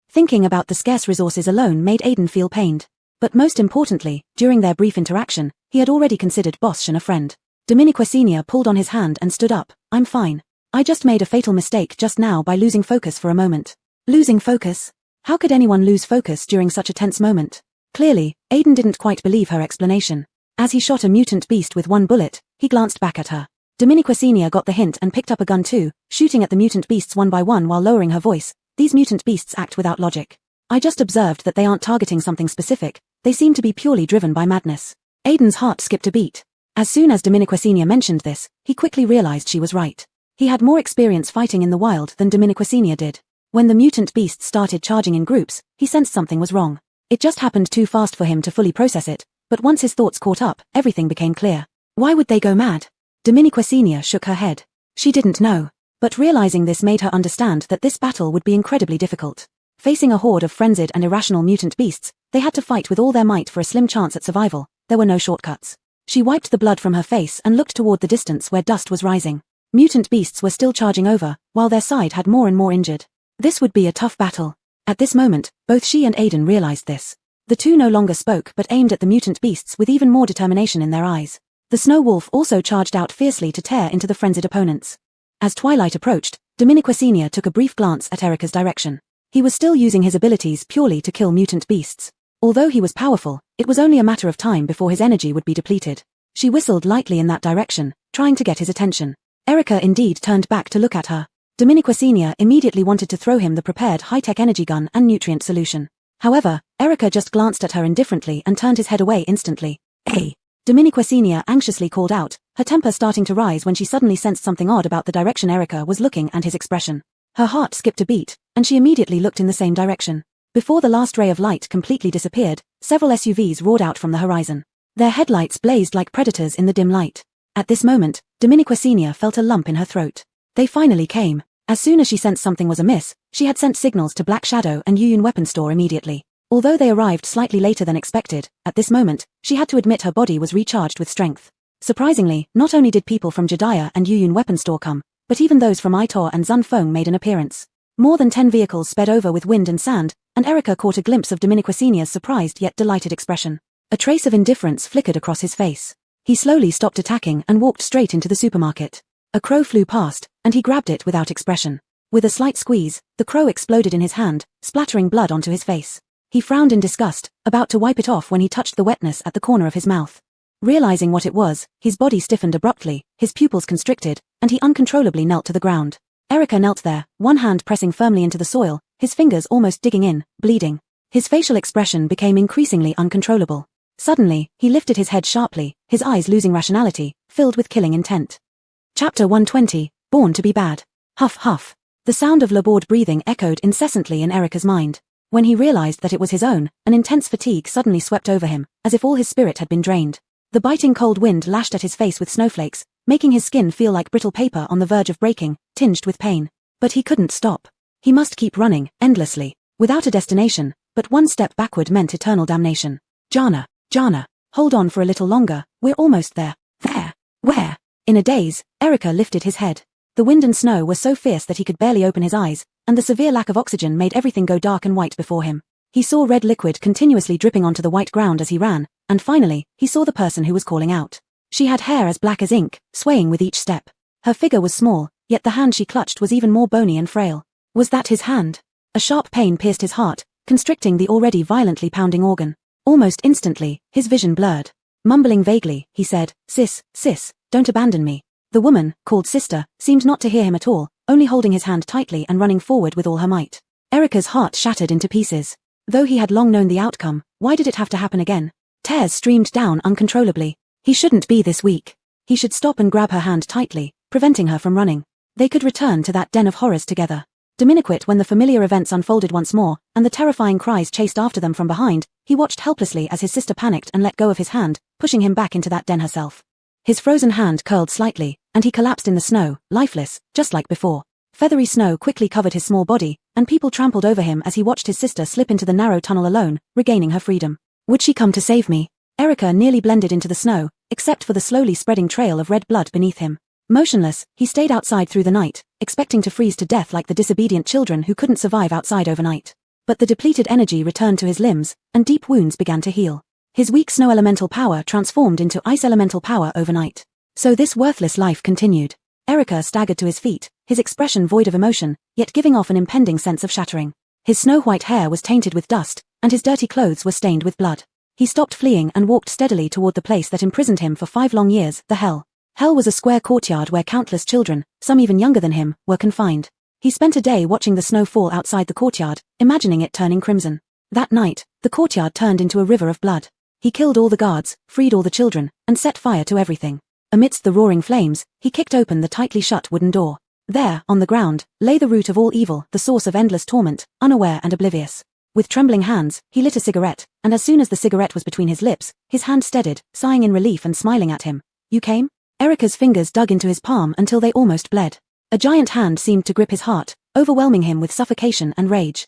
Speaker 1: Thinking about the scarce resources alone made Aiden feel pained. But most importantly, during their brief interaction, he had already considered Boss Shen a friend. Dominique Senior pulled on his hand and stood up. I'm fine. I just made a fatal mistake just now by losing focus for a moment. Losing focus? How could anyone lose focus during such a tense moment? Clearly, Aiden didn't quite believe her explanation. As he shot a mutant beast with one bullet, he glanced back at her. Dominique Senior got the hint and picked up a gun too, shooting at the mutant beasts one by one while lowering her voice. These mutant beasts act without logic. I just observed that they aren't targeting something specific. They seem to be purely driven by madness. Aiden's heart skipped a beat. As soon as Dominique Senior mentioned this, he quickly realized she was right. He had more experience fighting in the wild than Dominique Senior did. When the mutant beasts started charging in groups, he sensed something was wrong. It just happened too fast for him to fully process it, but once his thoughts caught up, everything became clear. Why would they go mad? Dominique Senior shook her head. She didn't know. But realizing this made her understand that this battle would be incredibly difficult. Facing a horde of frenzied and irrational mutant beasts, they had to fight with all their might for a slim chance at survival. There were no shortcuts. She wiped the blood from her face and looked toward the distance where dust was rising. Mutant beasts were still charging over, while their side had more and more injured. This would be a tough battle. At this moment, both she and Aiden realized this. The two no longer spoke but aimed at the mutant beasts with even more determination in their eyes. The snow wolf also charged out fiercely to tear into the frenzied opponents. As twilight approached, Dominique Senior took a brief glance at Erica's direction. He was still using his abilities purely to kill mutant beasts. Although he was powerful, it was only a matter of time before his energy would be depleted. She whistled lightly in that direction, trying to get his attention. Erica indeed turned back to look at her. Dominique Senior immediately wanted to throw him the prepared high-tech energy gun and nutrient solution. However, Erica just glanced at her indifferently and turned his head away instantly. Hey! Dominique Senior anxiously called out, her temper starting to rise when she suddenly sensed something odd about the direction Erica was looking and his expression. Her heart skipped a beat, and she immediately looked in the same direction. Before the last ray of light completely disappeared, several SUVs roared out from the horizon. Their headlights blazed like predators in the dim light. At this moment, Dominique Senior felt a lump in her throat. They finally came. As soon as she sensed something was amiss, she had sent signals to Black Shadow and Yuyun Weapon Store immediately. Although they arrived slightly later than expected, at this moment, she had to admit her body was recharged with strength. Surprisingly, not only did people from Jediah and Yuyun Weapon Store come, but even those from Itor and Zunfeng made an appearance. More than 10 vehicles sped over with wind and sand, and Erica caught a glimpse of Dominique Senior's surprised yet delighted expression. A trace of indifference flickered across his face. He slowly stopped attacking and walked straight into the supermarket. A crow flew past, and he grabbed it without expression. With a slight squeeze, the crow exploded in his hand, splattering blood onto his face. He frowned in disgust, about to wipe it off when he touched the wetness at the corner of his mouth. Realizing what it was, his body stiffened abruptly, his pupils constricted, and he uncontrollably knelt to the ground. Erica knelt there, one hand pressing firmly into the soil, his fingers almost digging in, bleeding. His facial expression became increasingly uncontrollable. Suddenly, he lifted his head sharply, his eyes losing rationality, filled with killing intent. Chapter 120, Born to be Bad. Huff huff. The sound of labored breathing echoed incessantly in Erica's mind. When he realized that it was his own, an intense fatigue suddenly swept over him, as if all his spirit had been drained. The biting cold wind lashed at his face with snowflakes, making his skin feel like brittle paper on the verge of breaking, tinged with pain. But he couldn't stop. He must keep running, endlessly, without a destination, but one step backward meant eternal damnation. Jana, hold on for a little longer, we're almost there. There. Where? In a daze, Erica lifted his head. The wind and snow were so fierce that he could barely open his eyes, and the severe lack of oxygen made everything go dark and white before him. He saw red liquid continuously dripping onto the white ground as he ran, and finally, he saw the person who was calling out. She had hair as black as ink, swaying with each step. Her figure was small, yet the hand she clutched was even more bony and frail. Was that his hand? A sharp pain pierced his heart, constricting the already violently pounding organ. Almost instantly, his vision blurred. Mumbling vaguely, he said, sis, don't abandon me. The woman, called sister, seemed not to hear him at all, only holding his hand tightly and running forward with all her might. Erica's heart shattered into pieces. Though he had long known the outcome, why did it have to happen again? Tears streamed down uncontrollably. He shouldn't be this weak. He should stop and grab her hand tightly, preventing her from running. They could return to that den of horrors together. Diminutive when the familiar events unfolded once more, and the terrifying cries chased after them from behind, he watched helplessly as his sister panicked and let go of his hand, pushing him back into that den herself. His frozen hand curled slightly, and he collapsed in the snow, lifeless, just like before. Feathery snow quickly covered his small body, and people trampled over him as he watched his sister slip into the narrow tunnel alone, regaining her freedom. Would she come to save me? Erica nearly blended into the snow, except for the slowly spreading trail of red blood beneath him. Motionless, he stayed outside through the night, expecting to freeze to death like the disobedient children who couldn't survive outside overnight. But the depleted energy returned to his limbs, and deep wounds began to heal. His weak snow elemental power transformed into ice elemental power overnight. So this worthless life continued. Erica staggered to his feet, his expression void of emotion, yet giving off an impending sense of shattering. His snow-white hair was tainted with dust, and his dirty clothes were stained with blood. He stopped fleeing and walked steadily toward the place that imprisoned him for 5 long years, the Hell. Hell was a square courtyard where countless children, some even younger than him, were confined. He spent a day watching the snow fall outside the courtyard, imagining it turning crimson. That night, the courtyard turned into a river of blood. He killed all the guards, freed all the children, and set fire to everything. Amidst the roaring flames, he kicked open the tightly shut wooden door. There, on the ground, lay the root of all evil, the source of endless torment, unaware and oblivious. With trembling hands, he lit a cigarette, and as soon as the cigarette was between his lips, his hand steadied, sighing in relief and smiling at him. You came? Erica's fingers dug into his palm until they almost bled. A giant hand seemed to grip his heart, overwhelming him with suffocation and rage.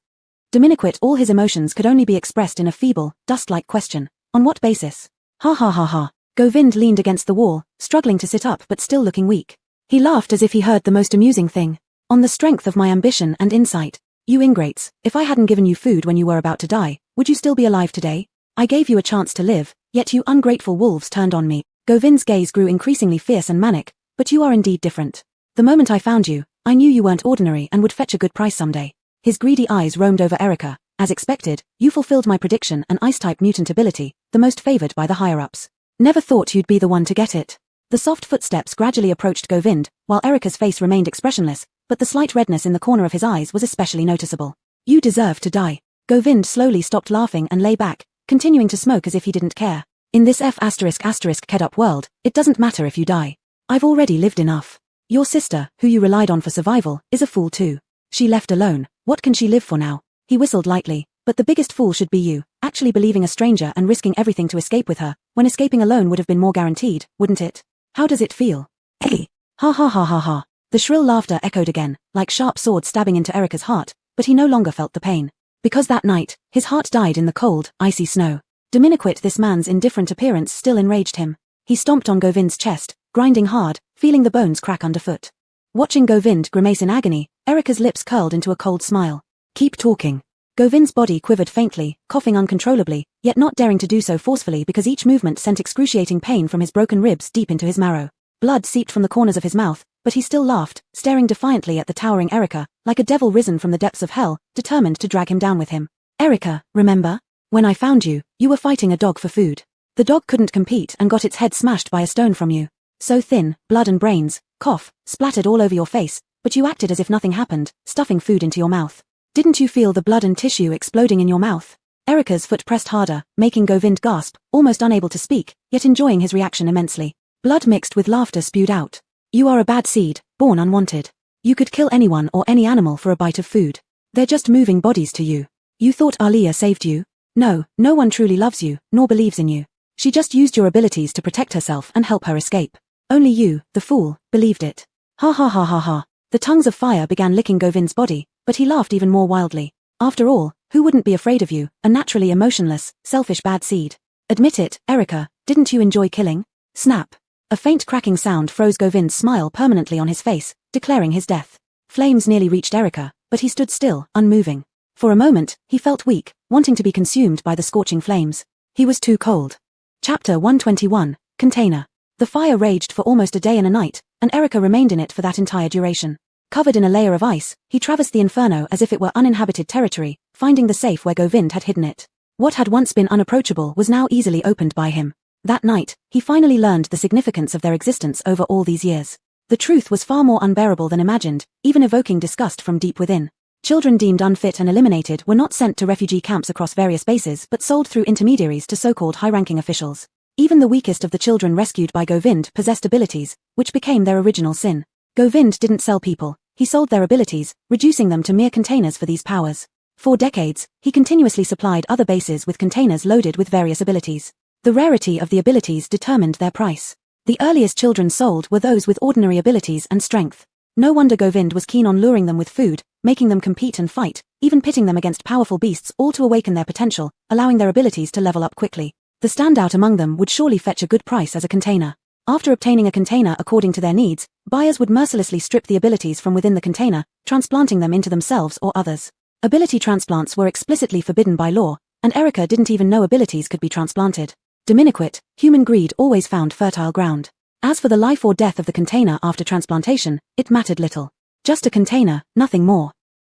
Speaker 1: Diminutive all his emotions could only be expressed in a feeble, dust-like question. On what basis? Ha ha ha ha. Govind leaned against the wall, struggling to sit up but still looking weak. He laughed as if he heard the most amusing thing. On the strength of my ambition and insight. You ingrates, if I hadn't given you food when you were about to die, would you still be alive today? I gave you a chance to live, yet you ungrateful wolves turned on me. Govind's gaze grew increasingly fierce and manic, but you are indeed different. The moment I found you, I knew you weren't ordinary and would fetch a good price someday. His greedy eyes roamed over Erica. As expected, you fulfilled my prediction, an ice-type mutant ability, the most favored by the higher-ups. Never thought you'd be the one to get it. The soft footsteps gradually approached Govind, while Erica's face remained expressionless, but the slight redness in the corner of his eyes was especially noticeable. You deserve to die. Govind slowly stopped laughing and lay back, continuing to smoke as if he didn't care. In this ked-up world, it doesn't matter if you die. I've already lived enough. Your sister, who you relied on for survival, is a fool too. She left alone, what can she live for now? He whistled lightly, but the biggest fool should be you, actually believing a stranger and risking everything to escape with her, when escaping alone would have been more guaranteed, wouldn't it? How does it feel? Hey! Ha ha ha ha ha. The shrill laughter echoed again, like sharp swords stabbing into Erica's heart, but he no longer felt the pain. Because that night, his heart died in the cold, icy snow. Diminutive this man's indifferent appearance still enraged him. He stomped on Govind's chest, grinding hard, feeling the bones crack underfoot. Watching Govind grimace in agony, Erica's lips curled into a cold smile. Keep talking. Govind's body quivered faintly, coughing uncontrollably, yet not daring to do so forcefully because each movement sent excruciating pain from his broken ribs deep into his marrow. Blood seeped from the corners of his mouth, but he still laughed, staring defiantly at the towering Erica, like a devil risen from the depths of hell, determined to drag him down with him. Erica, remember? When I found you, you were fighting a dog for food. The dog couldn't compete and got its head smashed by a stone from you. So thin, blood and brains, cough, splattered all over your face, but you acted as if nothing happened, stuffing food into your mouth. Didn't you feel the blood and tissue exploding in your mouth? Erica's foot pressed harder, making Govind gasp, almost unable to speak, yet enjoying his reaction immensely. Blood mixed with laughter spewed out. You are a bad seed, born unwanted. You could kill anyone or any animal for a bite of food. They're just moving bodies to you. You thought Aaliyah saved you? No, no one truly loves you, nor believes in you. She just used your abilities to protect herself and help her escape. Only you, the fool, believed it. Ha ha ha ha ha. The tongues of fire began licking Govind's body, but he laughed even more wildly. After all, who wouldn't be afraid of you, a naturally emotionless, selfish bad seed? Admit it, Erica, didn't you enjoy killing? Snap. A faint cracking sound froze Govind's smile permanently on his face, declaring his death. Flames nearly reached Erica, but he stood still, unmoving. For a moment, he felt weak, wanting to be consumed by the scorching flames. He was too cold. Chapter 121, Container. The fire raged for almost a day and a night, and Erica remained in it for that entire duration. Covered in a layer of ice, he traversed the inferno as if it were uninhabited territory, finding the safe where Govind had hidden it. What had once been unapproachable was now easily opened by him. That night, he finally learned the significance of their existence over all these years. The truth was far more unbearable than imagined, even evoking disgust from deep within. Children deemed unfit and eliminated were not sent to refugee camps across various bases but sold through intermediaries to so-called high-ranking officials. Even the weakest of the children rescued by Govind possessed abilities, which became their original sin. Govind didn't sell people, he sold their abilities, reducing them to mere containers for these powers. For decades, he continuously supplied other bases with containers loaded with various abilities. The rarity of the abilities determined their price. The earliest children sold were those with ordinary abilities and strength. No wonder Govind was keen on luring them with food, making them compete and fight, even pitting them against powerful beasts, all to awaken their potential, allowing their abilities to level up quickly. The standout among them would surely fetch a good price as a container. After obtaining a container according to their needs, buyers would mercilessly strip the abilities from within the container, transplanting them into themselves or others. Ability transplants were explicitly forbidden by law, and Erica didn't even know abilities could be transplanted. Diminuquit, human greed always found fertile ground. As for the life or death of the container after transplantation, it mattered little. Just a container, nothing more.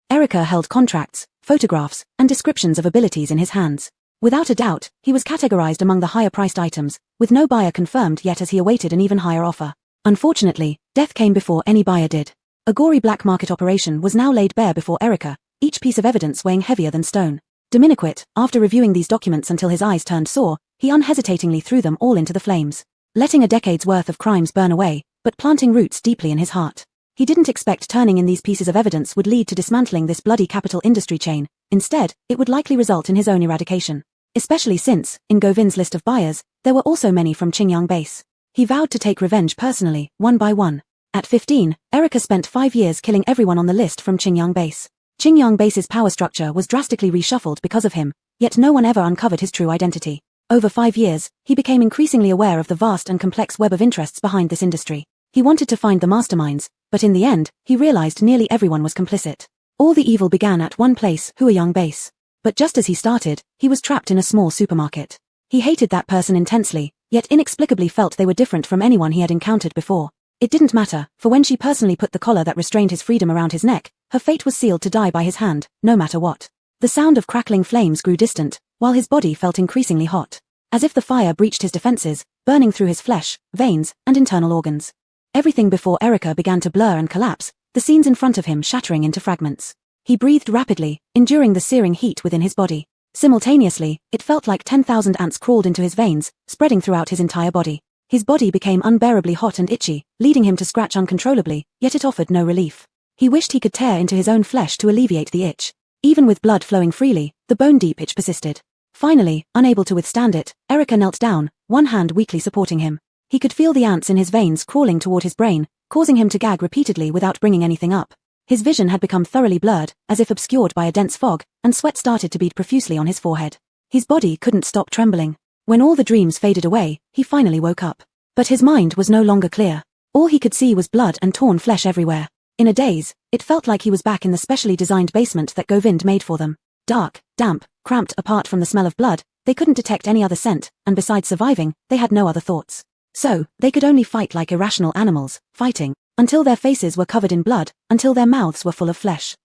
Speaker 1: Erica held contracts, photographs, and descriptions of abilities in his hands. Without a doubt, he was categorized among the higher-priced items, with no buyer confirmed yet as he awaited an even higher offer. Unfortunately, death came before any buyer did. A gory black market operation was now laid bare before Erica, each piece of evidence weighing heavier than stone. Diminuquit, after reviewing these documents until his eyes turned sore, he unhesitatingly threw them all into the flames, letting a decade's worth of crimes burn away, but planting roots deeply in his heart. He didn't expect turning in these pieces of evidence would lead to dismantling this bloody capital industry chain. Instead, it would likely result in his own eradication. Especially since, in Govind's list of buyers, there were also many from Qingyang base. He vowed to take revenge personally, one by one. At 15, Erica spent 5 years killing everyone on the list from Qingyang base. Qingyang base's power structure was drastically reshuffled because of him, yet no one ever uncovered his true identity. Over 5 years, he became increasingly aware of the vast and complex web of interests behind this industry. He wanted to find the masterminds, but in the end, he realized nearly everyone was complicit. All the evil began at one place, Huayang base. But just as he started, he was trapped in a small supermarket. He hated that person intensely, yet inexplicably felt they were different from anyone he had encountered before. It didn't matter, for when she personally put the collar that restrained his freedom around his neck, her fate was sealed to die by his hand, no matter what. The sound of crackling flames grew distant, while his body felt increasingly hot. As if the fire breached his defenses, burning through his flesh, veins, and internal organs. Everything before Erica began to blur and collapse, the scenes in front of him shattering into fragments. He breathed rapidly, enduring the searing heat within his body. Simultaneously, it felt like 10,000 ants crawled into his veins, spreading throughout his entire body. His body became unbearably hot and itchy, leading him to scratch uncontrollably, yet it offered no relief. He wished he could tear into his own flesh to alleviate the itch. Even with blood flowing freely, the bone-deep itch persisted. Finally, unable to withstand it, Erica knelt down, one hand weakly supporting him. He could feel the ants in his veins crawling toward his brain, causing him to gag repeatedly without bringing anything up. His vision had become thoroughly blurred, as if obscured by a dense fog, and sweat started to bead profusely on his forehead. His body couldn't stop trembling. When all the dreams faded away, he finally woke up. But his mind was no longer clear. All he could see was blood and torn flesh everywhere. In a daze, it felt like he was back in the specially designed basement that Govind made for them. Dark, damp, cramped. Apart from the smell of blood, they couldn't detect any other scent, and besides surviving, they had no other thoughts. So, they could only fight like irrational animals, fighting, until their faces were covered in blood, until their mouths were full of flesh.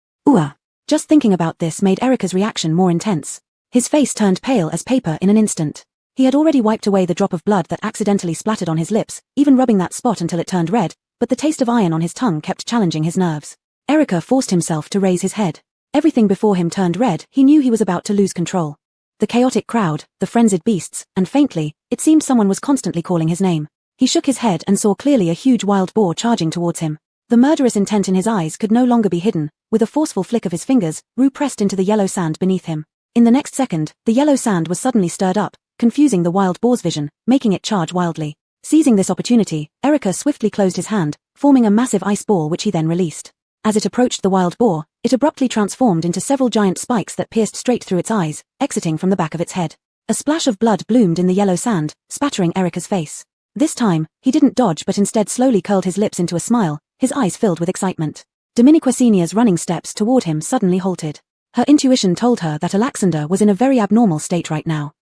Speaker 1: Just thinking about this made Erica's reaction more intense. His face turned pale as paper in an instant. He had already wiped away the drop of blood that accidentally splattered on his lips, even rubbing that spot until it turned red, but the taste of iron on his tongue kept challenging his nerves. Erica forced himself to raise his head. Everything before him turned red. He knew he was about to lose control. The chaotic crowd, the frenzied beasts, and faintly, it seemed someone was constantly calling his name. He shook his head and saw clearly a huge wild boar charging towards him. The murderous intent in his eyes could no longer be hidden. With a forceful flick of his fingers, Rue pressed into the yellow sand beneath him. In the next second, the yellow sand was suddenly stirred up, confusing the wild boar's vision, making it charge wildly. Seizing this opportunity, Erica swiftly closed his hand, forming a massive ice ball which he then released. As it approached the wild boar, it abruptly transformed into several giant spikes that pierced straight through its eyes, exiting from the back of its head. A splash of blood bloomed in the yellow sand, spattering Erica's face. This time, he didn't dodge but instead slowly curled his lips into a smile, his eyes filled with excitement. Dominiquesenia's running steps toward him suddenly halted. Her intuition told her that Alexander was in a very abnormal state right now.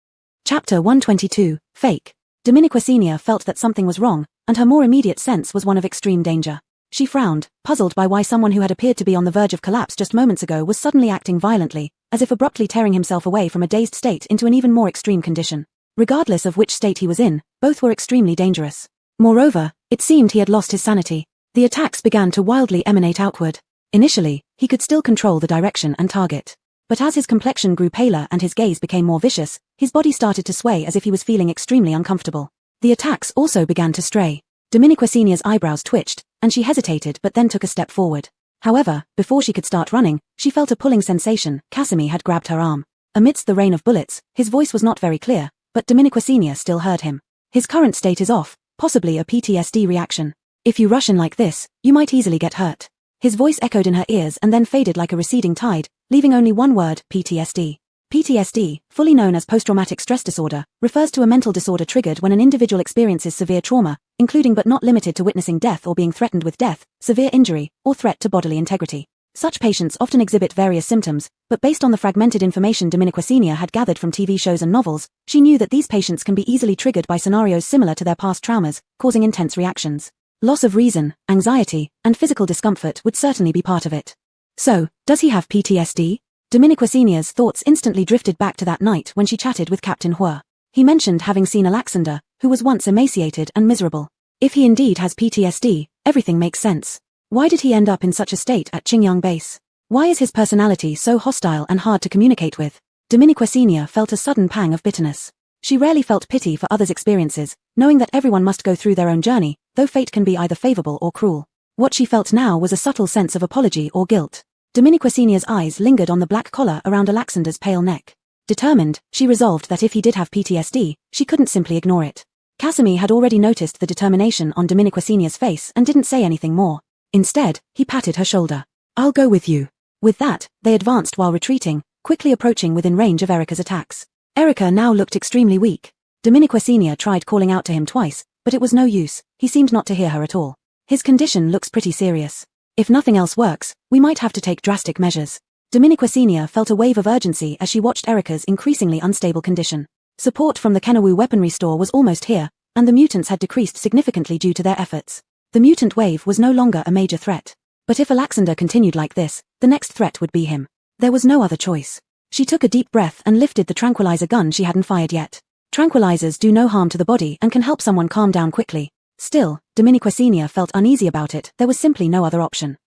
Speaker 1: Chapter 122, Fake. Dominiquesenia felt that something was wrong, and her more immediate sense was one of extreme danger. She frowned, puzzled by why someone who had appeared to be on the verge of collapse just moments ago was suddenly acting violently, as if abruptly tearing himself away from a dazed state into an even more extreme condition. Regardless of which state he was in, both were extremely dangerous. Moreover, it seemed he had lost his sanity. The attacks began to wildly emanate outward. Initially, he could still control the direction and target. But as his complexion grew paler and his gaze became more vicious, his body started to sway as if he was feeling extremely uncomfortable. The attacks also began to stray. Dominiquecinia's eyebrows twitched, and she hesitated but then took a step forward. However, before she could start running, she felt a pulling sensation. Casimir had grabbed her arm. Amidst the rain of bullets, his voice was not very clear, but Dominiquecinia still heard him. His current state is off, possibly a PTSD reaction. If you rush in like this, you might easily get hurt. His voice echoed in her ears and then faded like a receding tide, leaving only one word: PTSD. PTSD, fully known as post-traumatic stress disorder, refers to a mental disorder triggered when an individual experiences severe trauma, including but not limited to witnessing death or being threatened with death, severe injury, or threat to bodily integrity. Such patients often exhibit various symptoms, but based on the fragmented information Dominiquecinia had gathered from TV shows and novels, she knew that these patients can be easily triggered by scenarios similar to their past traumas, causing intense reactions. Loss of reason, anxiety, and physical discomfort would certainly be part of it. So, does he have PTSD? Dominiquecinia's thoughts instantly drifted back to that night when she chatted with Captain Hua. He mentioned having seen Alexander, who was once emaciated and miserable. If he indeed has PTSD, everything makes sense. Why did he end up in such a state at Qingyang base? Why is his personality so hostile and hard to communicate with? Dominiquecinia felt a sudden pang of bitterness. She rarely felt pity for others' experiences, knowing that everyone must go through their own journey, though fate can be either favorable or cruel. What she felt now was a subtle sense of apology or guilt. Dominiquecinia's eyes lingered on the black collar around Alexander's pale neck. Determined, she resolved that if he did have PTSD, she couldn't simply ignore it. Casimir had already noticed the determination on Dominiquecinia's face and didn't say anything more. Instead, he patted her shoulder. "I'll go with you." With that, they advanced while retreating, quickly approaching within range of Erica's attacks. Erica now looked extremely weak. Dominiquecinia tried calling out to him twice, but it was no use. He seemed not to hear her at all. "His condition looks pretty serious. If nothing else works, we might have to take drastic measures." Dominiquecinia felt a wave of urgency as she watched Erica's increasingly unstable condition. Support from the Kenawu weaponry store was almost here, and the mutants had decreased significantly due to their efforts. The mutant wave was no longer a major threat. But if Alexander continued like this, the next threat would be him. There was no other choice. She took a deep breath and lifted the tranquilizer gun she hadn't fired yet. Tranquilizers do no harm to the body and can help someone calm down quickly. Still, Dominiquecinia felt uneasy about it. There was simply no other option.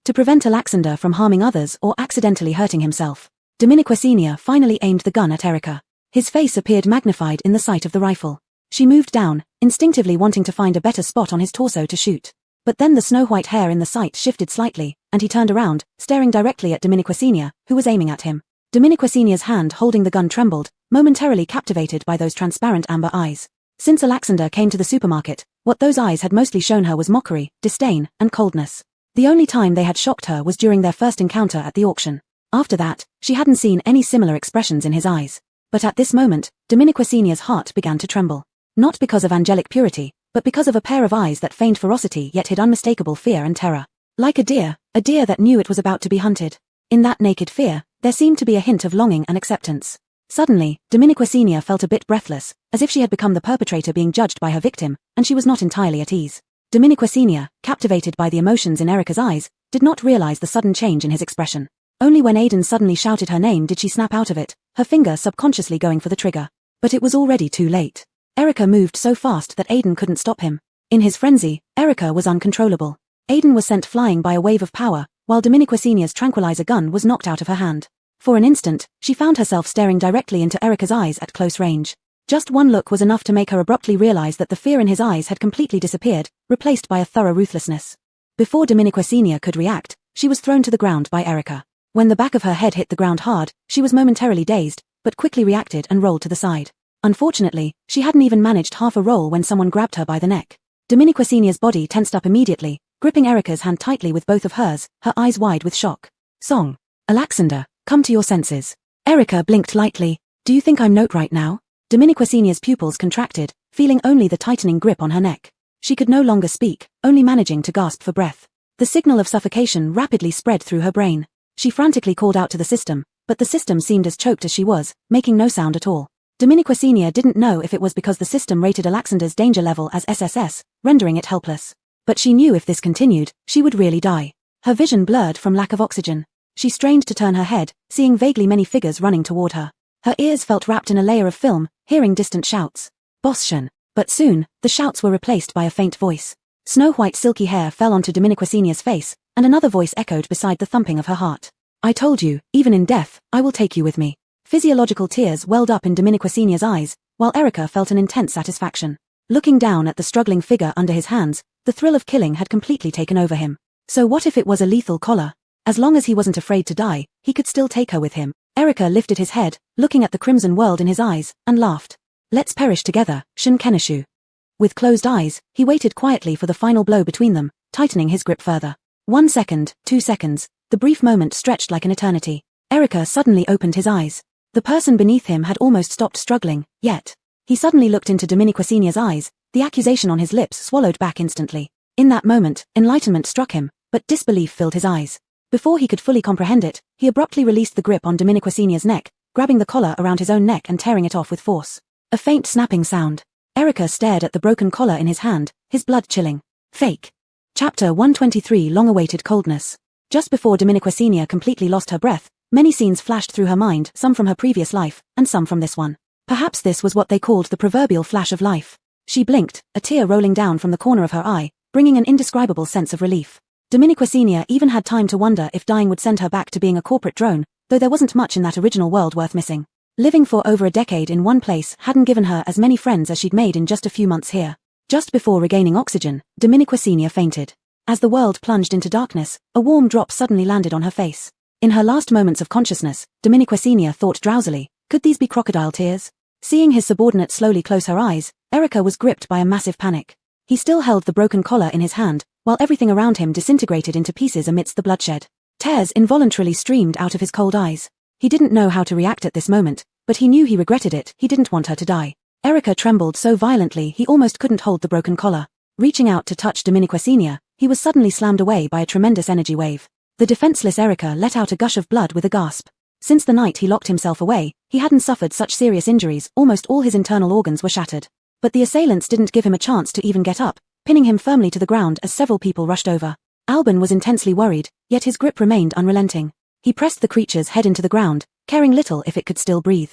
Speaker 1: To prevent Alexander from harming others or accidentally hurting himself, Dominiquecinia finally aimed the gun at Erica. His face appeared magnified in the sight of the rifle. She moved down, instinctively wanting to find a better spot on his torso to shoot. But then the snow-white hair in the sight shifted slightly, and he turned around, staring directly at Dominiquecinia, who was aiming at him. Dominiquecinia's hand holding the gun trembled, momentarily captivated by those transparent amber eyes. Since Alexander came to the supermarket, what those eyes had mostly shown her was mockery, disdain, and coldness. The only time they had shocked her was during their first encounter at the auction. After that, she hadn't seen any similar expressions in his eyes. But at this moment, Dominiquecinia's heart began to tremble. Not because of angelic purity, but because of a pair of eyes that feigned ferocity yet hid unmistakable fear and terror. Like a deer that knew it was about to be hunted. In that naked fear, there seemed to be a hint of longing and acceptance. Suddenly, Dominiquecinia felt a bit breathless, as if she had become the perpetrator being judged by her victim, and she was not entirely at ease. Dominiquecinia, captivated by the emotions in Erica's eyes, did not realize the sudden change in his expression. Only when Aiden suddenly shouted her name did she snap out of it, her finger subconsciously going for the trigger. But it was already too late. Erica moved so fast that Aiden couldn't stop him. In his frenzy, Erica was uncontrollable. Aiden was sent flying by a wave of power, while Dominiquecinia's tranquilizer gun was knocked out of her hand. For an instant, she found herself staring directly into Erica's eyes at close range. Just one look was enough to make her abruptly realize that the fear in his eyes had completely disappeared, replaced by a thorough ruthlessness. Before Dominiquecinia could react, she was thrown to the ground by Erica. When the back of her head hit the ground hard, she was momentarily dazed, but quickly reacted and rolled to the side. Unfortunately, she hadn't even managed half a roll when someone grabbed her by the neck. Dominiquecinia's body tensed up immediately, gripping Erica's hand tightly with both of hers, her eyes wide with shock. "Song. Alexander, come to your senses." Erica blinked lightly. "Do you think I'm not right now?" Dominiquecinia's pupils contracted, feeling only the tightening grip on her neck. She could no longer speak, only managing to gasp for breath. The signal of suffocation rapidly spread through her brain. She frantically called out to the system, but the system seemed as choked as she was, making no sound at all. Dominiquecinia didn't know if it was because the system rated Alexander's danger level as SSS, rendering it helpless. But she knew if this continued, she would really die. Her vision blurred from lack of oxygen. She strained to turn her head, seeing vaguely many figures running toward her. Her ears felt wrapped in a layer of film, hearing distant shouts. "Bosschen, But soon, the shouts were replaced by a faint voice. Snow-white silky hair fell onto Dominiquecinia's face, and another voice echoed beside the thumping of her heart. I told you, even in death, I will take you with me. Physiological tears welled up in Dominiquecinia's eyes, while Erica felt an intense satisfaction. Looking down at the struggling figure under his hands, the thrill of killing had completely taken over him. So what if it was a lethal collar? As long as he wasn't afraid to die, he could still take her with him. Erica lifted his head, looking at the crimson world in his eyes, and laughed. Let's perish together, Shun Keneshu. With closed eyes, he waited quietly for the final blow between them, tightening his grip further. 1 second, 2 seconds, the brief moment stretched like an eternity. Erica suddenly opened his eyes. The person beneath him had almost stopped struggling, yet. He suddenly looked into Dominiquecinia's eyes, the accusation on his lips swallowed back instantly. In that moment, enlightenment struck him, but disbelief filled his eyes. Before he could fully comprehend it, he abruptly released the grip on Dominiquecinia's neck, grabbing the collar around his own neck and tearing it off with force. A faint snapping sound. Erica stared at the broken collar in his hand, his blood chilling. Fake. Chapter 123 Long-awaited coldness. Just before Dominiquecinia completely lost her breath, many scenes flashed through her mind, some from her previous life, and some from this one. Perhaps this was what they called the proverbial flash of life. She blinked, a tear rolling down from the corner of her eye, bringing an indescribable sense of relief. Dominiquecinia even had time to wonder if dying would send her back to being a corporate drone, though there wasn't much in that original world worth missing. Living for over a decade in one place hadn't given her as many friends as she'd made in just a few months here. Just before regaining oxygen, Dominiquecinia fainted. As the world plunged into darkness, a warm drop suddenly landed on her face. In her last moments of consciousness, Dominiquecinia thought drowsily, could these be crocodile tears? Seeing his subordinate slowly close her eyes, Erica was gripped by a massive panic. He still held the broken collar in his hand, while everything around him disintegrated into pieces amidst the bloodshed. Tears involuntarily streamed out of his cold eyes. He didn't know how to react at this moment, but he knew he regretted it. He didn't want her to die. Erica trembled so violently he almost couldn't hold the broken collar. Reaching out to touch Dominiquecinia, he was suddenly slammed away by a tremendous energy wave. The defenseless Erica let out a gush of blood with a gasp. Since the night he locked himself away, he hadn't suffered such serious injuries, almost all his internal organs were shattered. But the assailants didn't give him a chance to even get up, pinning him firmly to the ground as several people rushed over. Alban was intensely worried, yet his grip remained unrelenting. He pressed the creature's head into the ground, caring little if it could still breathe.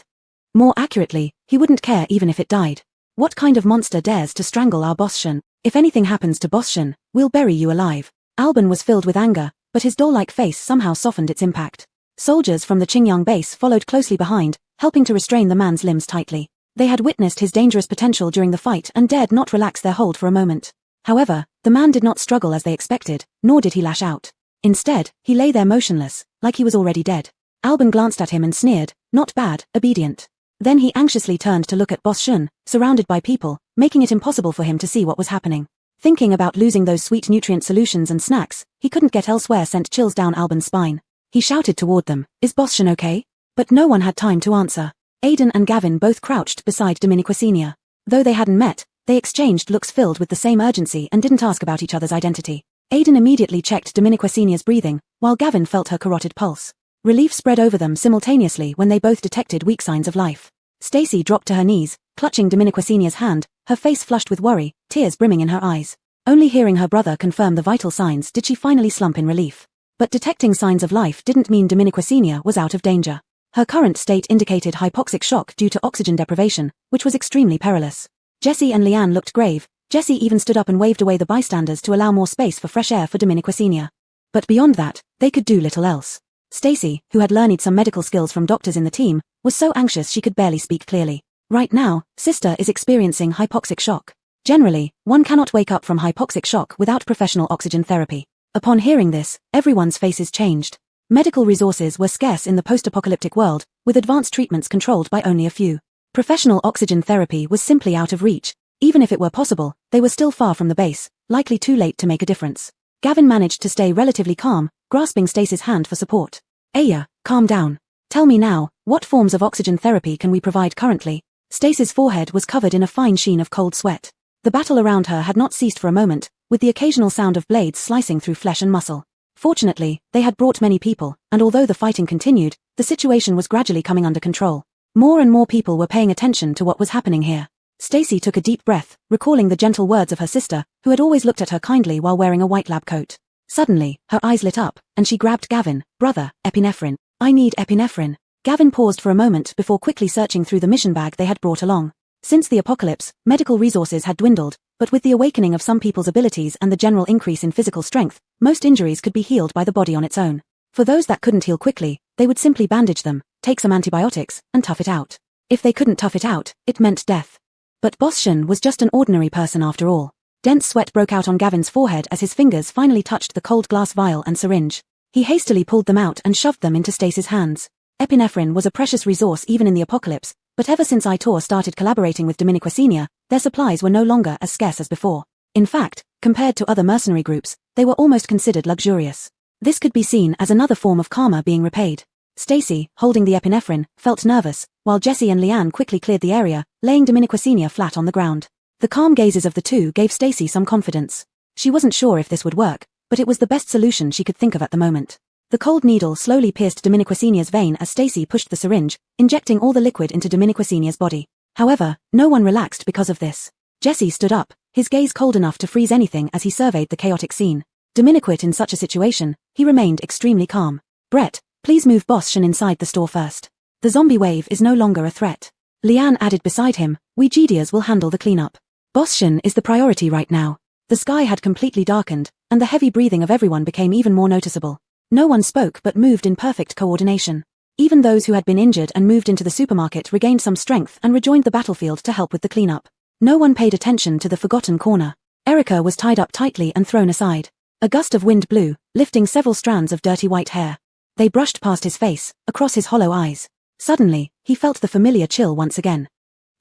Speaker 1: More accurately, he wouldn't care even if it died. What kind of monster dares to strangle our boss Shun? If anything happens to boss Shun, we'll bury you alive. Alban was filled with anger, but his doll-like face somehow softened its impact. Soldiers from the Qingyang base followed closely behind, helping to restrain the man's limbs tightly. They had witnessed his dangerous potential during the fight and dared not relax their hold for a moment. However, the man did not struggle as they expected, nor did he lash out. Instead, he lay there motionless, like he was already dead. Alban glanced at him and sneered, not bad, obedient. Then he anxiously turned to look at boss Shun, surrounded by people, making it impossible for him to see what was happening. Thinking about losing those sweet nutrient solutions and snacks he couldn't get elsewhere sent chills down Alban's spine. He shouted toward them, is boss Shun okay? But no one had time to answer. Aiden and Gavin both crouched beside Dominiquecinia. Though they hadn't met, they exchanged looks filled with the same urgency and didn't ask about each other's identity. Aiden immediately checked Dominiquecinia's breathing, while Gavin felt her carotid pulse. Relief spread over them simultaneously when they both detected weak signs of life. Stacy dropped to her knees, clutching Dominiquecinia's hand, her face flushed with worry, tears brimming in her eyes. Only hearing her brother confirm the vital signs did she finally slump in relief. But detecting signs of life didn't mean Dominiquecinia was out of danger. Her current state indicated hypoxic shock due to oxygen deprivation, which was extremely perilous. Jessie and Leanne looked grave. Jessie even stood up and waved away the bystanders to allow more space for fresh air for Dominiquecinia. But beyond that, they could do little else. Stacy, who had learned some medical skills from doctors in the team, was so anxious she could barely speak clearly. Right now, Sister is experiencing hypoxic shock. Generally, one cannot wake up from hypoxic shock without professional oxygen therapy. Upon hearing this, everyone's faces changed. Medical resources were scarce in the post-apocalyptic world, with advanced treatments controlled by only a few. Professional oxygen therapy was simply out of reach. Even if it were possible, they were still far from the base, likely too late to make a difference. Gavin managed to stay relatively calm, grasping Stacy's hand for support. Aya, calm down. Tell me now, what forms of oxygen therapy can we provide currently? Stacy's forehead was covered in a fine sheen of cold sweat. The battle around her had not ceased for a moment, with the occasional sound of blades slicing through flesh and muscle. Fortunately, they had brought many people, and although the fighting continued, the situation was gradually coming under control. More and more people were paying attention to what was happening here. Stacy took a deep breath, recalling the gentle words of her sister, who had always looked at her kindly while wearing a white lab coat. Suddenly, her eyes lit up, and she grabbed Gavin. Brother, epinephrine. I need epinephrine. Gavin paused for a moment before quickly searching through the mission bag they had brought along. Since the apocalypse, medical resources had dwindled, but with the awakening of some people's abilities and the general increase in physical strength, most injuries could be healed by the body on its own. For those that couldn't heal quickly, they would simply bandage them, take some antibiotics, and tough it out. If they couldn't tough it out, it meant death. But Bosschen was just an ordinary person after all. Dense sweat broke out on Gavin's forehead as his fingers finally touched the cold glass vial and syringe. He hastily pulled them out and shoved them into Stacy's hands. Epinephrine was a precious resource even in the apocalypse, but ever since Itor started collaborating with Dominiquicenia, their supplies were no longer as scarce as before. In fact, compared to other mercenary groups, they were almost considered luxurious. This could be seen as another form of karma being repaid. Stacy, holding the epinephrine, felt nervous, while Jessie and Leanne quickly cleared the area, laying Dominiquicenia flat on the ground. The calm gazes of the two gave Stacy some confidence. She wasn't sure if this would work, but it was the best solution she could think of at the moment. The cold needle slowly pierced Dominiquicenia's vein as Stacy pushed the syringe, injecting all the liquid into Dominiquicenia's body. However, no one relaxed because of this. Jessie stood up, his gaze cold enough to freeze anything as he surveyed the chaotic scene. Dominiquit in such a situation, he remained extremely calm. Brett, please move Bosschen inside the store first. The zombie wave is no longer a threat. Leanne added beside him, we Gedias will handle the cleanup. Bosschen is the priority right now. The sky had completely darkened, and the heavy breathing of everyone became even more noticeable. No one spoke but moved in perfect coordination. Even those who had been injured and moved into the supermarket regained some strength and rejoined the battlefield to help with the cleanup. No one paid attention to the forgotten corner. Erica was tied up tightly and thrown aside. A gust of wind blew, lifting several strands of dirty white hair. They brushed past his face, across his hollow eyes. Suddenly, he felt the familiar chill once again.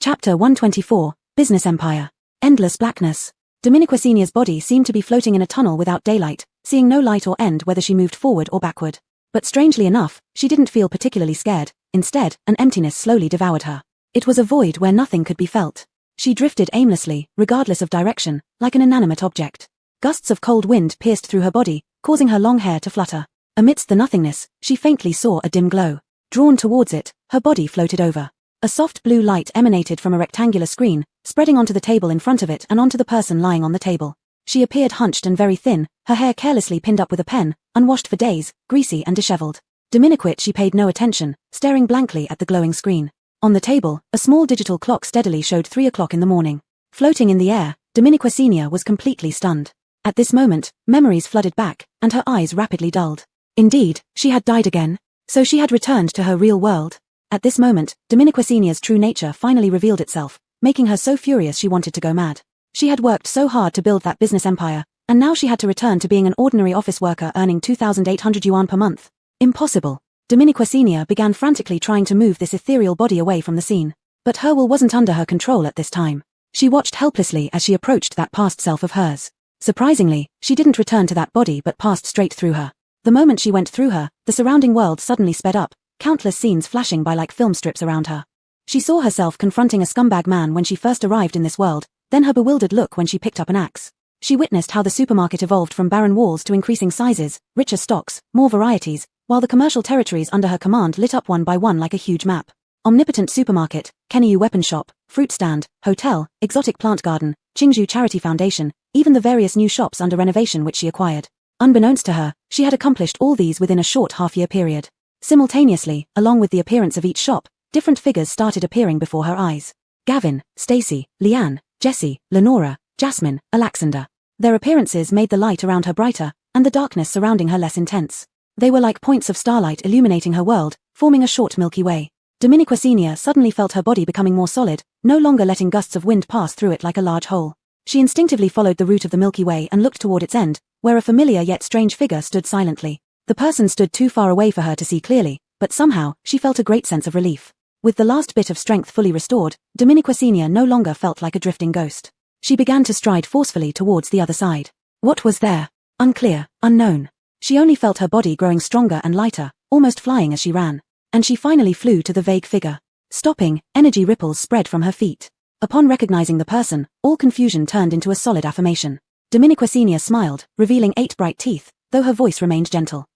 Speaker 1: Chapter 124, Business Empire. Endless blackness. Dominiquicenia's body seemed to be floating in a tunnel without daylight, seeing no light or end whether she moved forward or backward. But strangely enough, she didn't feel particularly scared. Instead, an emptiness slowly devoured her. It was a void where nothing could be felt. She drifted aimlessly, regardless of direction, like an inanimate object. Gusts of cold wind pierced through her body, causing her long hair to flutter. Amidst the nothingness, she faintly saw a dim glow. Drawn towards it, her body floated over. A soft blue light emanated from a rectangular screen, spreading onto the table in front of it and onto the person lying on the table. She appeared hunched and very thin, her hair carelessly pinned up with a pen, unwashed for days, greasy and disheveled. Dominiquit she paid no attention, staring blankly at the glowing screen. On the table, a small digital clock steadily showed 3 o'clock in the morning. Floating in the air, Dominiquicenia was completely stunned. At this moment, memories flooded back, and her eyes rapidly dulled. Indeed, she had died again. So she had returned to her real world. At this moment, Dominiquicenia's true nature finally revealed itself, making her so furious she wanted to go mad. She had worked so hard to build that business empire, and now she had to return to being an ordinary office worker earning 2,800 yuan per month. Impossible. Dominiquicenia began frantically trying to move this ethereal body away from the scene. But her will wasn't under her control at this time. She watched helplessly as she approached that past self of hers. Surprisingly, she didn't return to that body but passed straight through her. The moment she went through her, the surrounding world suddenly sped up, countless scenes flashing by like film strips around her. She saw herself confronting a scumbag man when she first arrived in this world, then her bewildered look when she picked up an axe. She witnessed how the supermarket evolved from barren walls to increasing sizes, richer stocks, more varieties, while the commercial territories under her command lit up one by one like a huge map. Omnipotent supermarket, Kenyu weapon shop, fruit stand, hotel, exotic plant garden, Qingzhou Charity Foundation, even the various new shops under renovation which she acquired. Unbeknownst to her, she had accomplished all these within a short half-year period. Simultaneously, along with the appearance of each shop, different figures started appearing before her eyes. Gavin, Stacy, Leanne, Jessie, Lenora, Jasmine, Alexander. Their appearances made the light around her brighter, and the darkness surrounding her less intense. They were like points of starlight illuminating her world, forming a short Milky Way. Dominiquicenia suddenly felt her body becoming more solid, no longer letting gusts of wind pass through it like a large hole. She instinctively followed the route of the Milky Way and looked toward its end, where a familiar yet strange figure stood silently. The person stood too far away for her to see clearly, but somehow, she felt a great sense of relief. With the last bit of strength fully restored, Dominiquicenia no longer felt like a drifting ghost. She began to stride forcefully towards the other side. What was there? Unclear, unknown. She only felt her body growing stronger and lighter, almost flying as she ran. And she finally flew to the vague figure. Stopping, energy ripples spread from her feet. Upon recognizing the person, all confusion turned into a solid affirmation. Dominiquicenia smiled, revealing 8 bright teeth, though her voice remained gentle.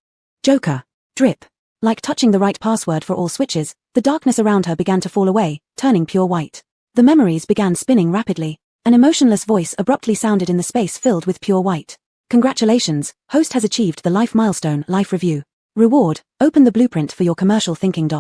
Speaker 1: Joker. Drip. Like touching the right password for all switches, the darkness around her began to fall away, turning pure white. The memories began spinning rapidly. An emotionless voice abruptly sounded in the space filled with pure white. Congratulations, host has achieved the life milestone life review. Reward, open the blueprint for your commercial thinking.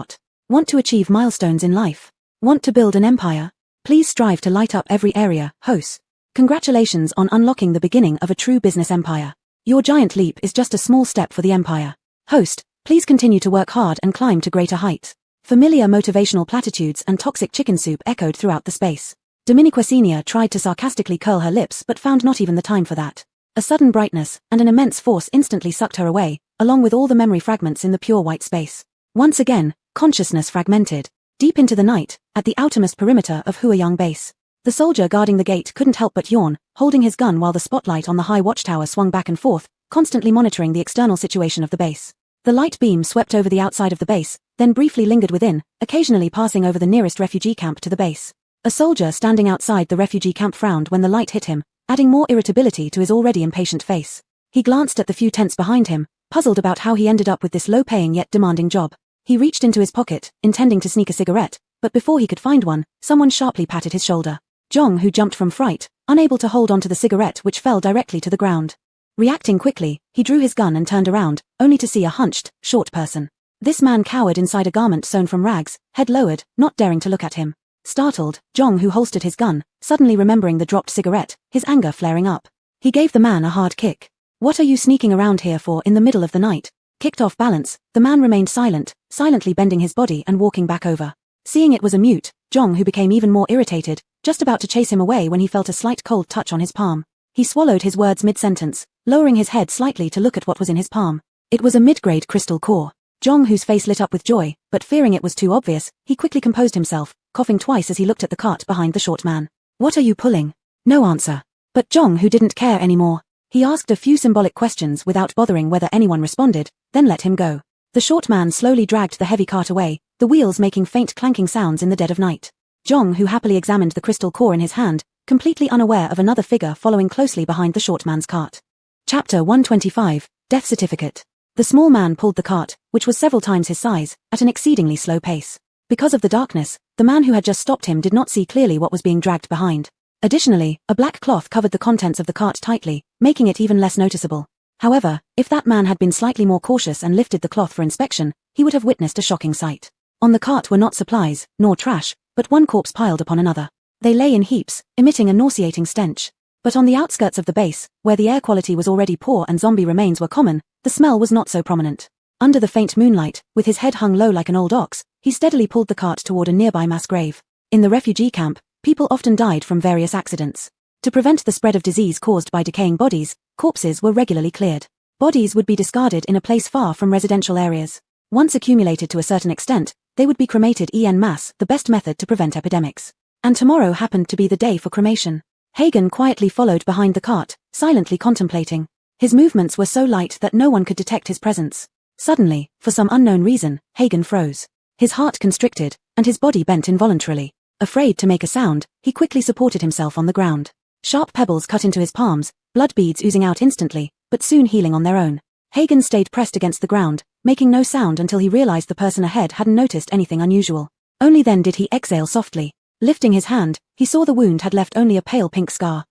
Speaker 1: Want to achieve milestones in life? Want to build an empire? Please strive to light up every area, host. Congratulations on unlocking the beginning of a true business empire. Your giant leap is just a small step for the empire. Host, please continue to work hard and climb to greater heights. Familiar motivational platitudes and toxic chicken soup echoed throughout the space. Dominiqua Senior tried to sarcastically curl her lips but found not even the time for that. A sudden brightness and an immense force instantly sucked her away, along with all the memory fragments in the pure white space. Once again, consciousness fragmented. Deep into the night, at the outermost perimeter of Huayang Base. The soldier guarding the gate couldn't help but yawn, holding his gun while the spotlight on the high watchtower swung back and forth, constantly monitoring the external situation of the base. The light beam swept over the outside of the base, then briefly lingered within, occasionally passing over the nearest refugee camp to the base. A soldier standing outside the refugee camp frowned when the light hit him, adding more irritability to his already impatient face. He glanced at the few tents behind him, puzzled about how he ended up with this low-paying yet demanding job. He reached into his pocket, intending to sneak a cigarette, but before he could find one, someone sharply patted his shoulder. Zhong, who jumped from fright, unable to hold onto the cigarette which fell directly to the ground. Reacting quickly, he drew his gun and turned around, only to see a hunched, short person. This man cowered inside a garment sewn from rags, head lowered, not daring to look at him. Startled, Zhong, who holstered his gun, suddenly remembering the dropped cigarette, his anger flaring up. He gave the man a hard kick. What are you sneaking around here for in the middle of the night? Kicked off balance, the man remained silent, silently bending his body and walking back over. Seeing it was a mute, Zhong, who became even more irritated, just about to chase him away when he felt a slight cold touch on his palm. He swallowed his words mid-sentence, lowering his head slightly to look at what was in his palm. It was a mid-grade crystal core. Zhong, whose face lit up with joy, but fearing it was too obvious, he quickly composed himself, coughing twice as he looked at the cart behind the short man. What are you pulling? No answer. But Zhong, who didn't care anymore. He asked a few symbolic questions without bothering whether anyone responded, then let him go. The short man slowly dragged the heavy cart away, the wheels making faint clanking sounds in the dead of night. Zhong, who happily examined the crystal core in his hand, completely unaware of another figure following closely behind the short man's cart. Chapter 125, Death Certificate. The small man pulled the cart, which was several times his size, at an exceedingly slow pace. Because of the darkness, the man who had just stopped him did not see clearly what was being dragged behind. Additionally, a black cloth covered the contents of the cart tightly, making it even less noticeable. However, if that man had been slightly more cautious and lifted the cloth for inspection, he would have witnessed a shocking sight. On the cart were not supplies, nor trash, but one corpse piled upon another. They lay in heaps, emitting a nauseating stench. But on the outskirts of the base, where the air quality was already poor and zombie remains were common, the smell was not so prominent. Under the faint moonlight, with his head hung low like an old ox, he steadily pulled the cart toward a nearby mass grave. In the refugee camp, people often died from various accidents. To prevent the spread of disease caused by decaying bodies, corpses were regularly cleared. Bodies would be discarded in a place far from residential areas. Once accumulated to a certain extent, they would be cremated en masse, the best method to prevent epidemics. And tomorrow happened to be the day for cremation. Hagen quietly followed behind the cart, silently contemplating. His movements were so light that no one could detect his presence. Suddenly, for some unknown reason, Hagen froze. His heart constricted, and his body bent involuntarily. Afraid to make a sound, he quickly supported himself on the ground. Sharp pebbles cut into his palms, blood beads oozing out instantly, but soon healing on their own. Hagen stayed pressed against the ground, making no sound until he realized the person ahead hadn't noticed anything unusual. Only then did he exhale softly. Lifting his hand, he saw the wound had left only a pale pink scar.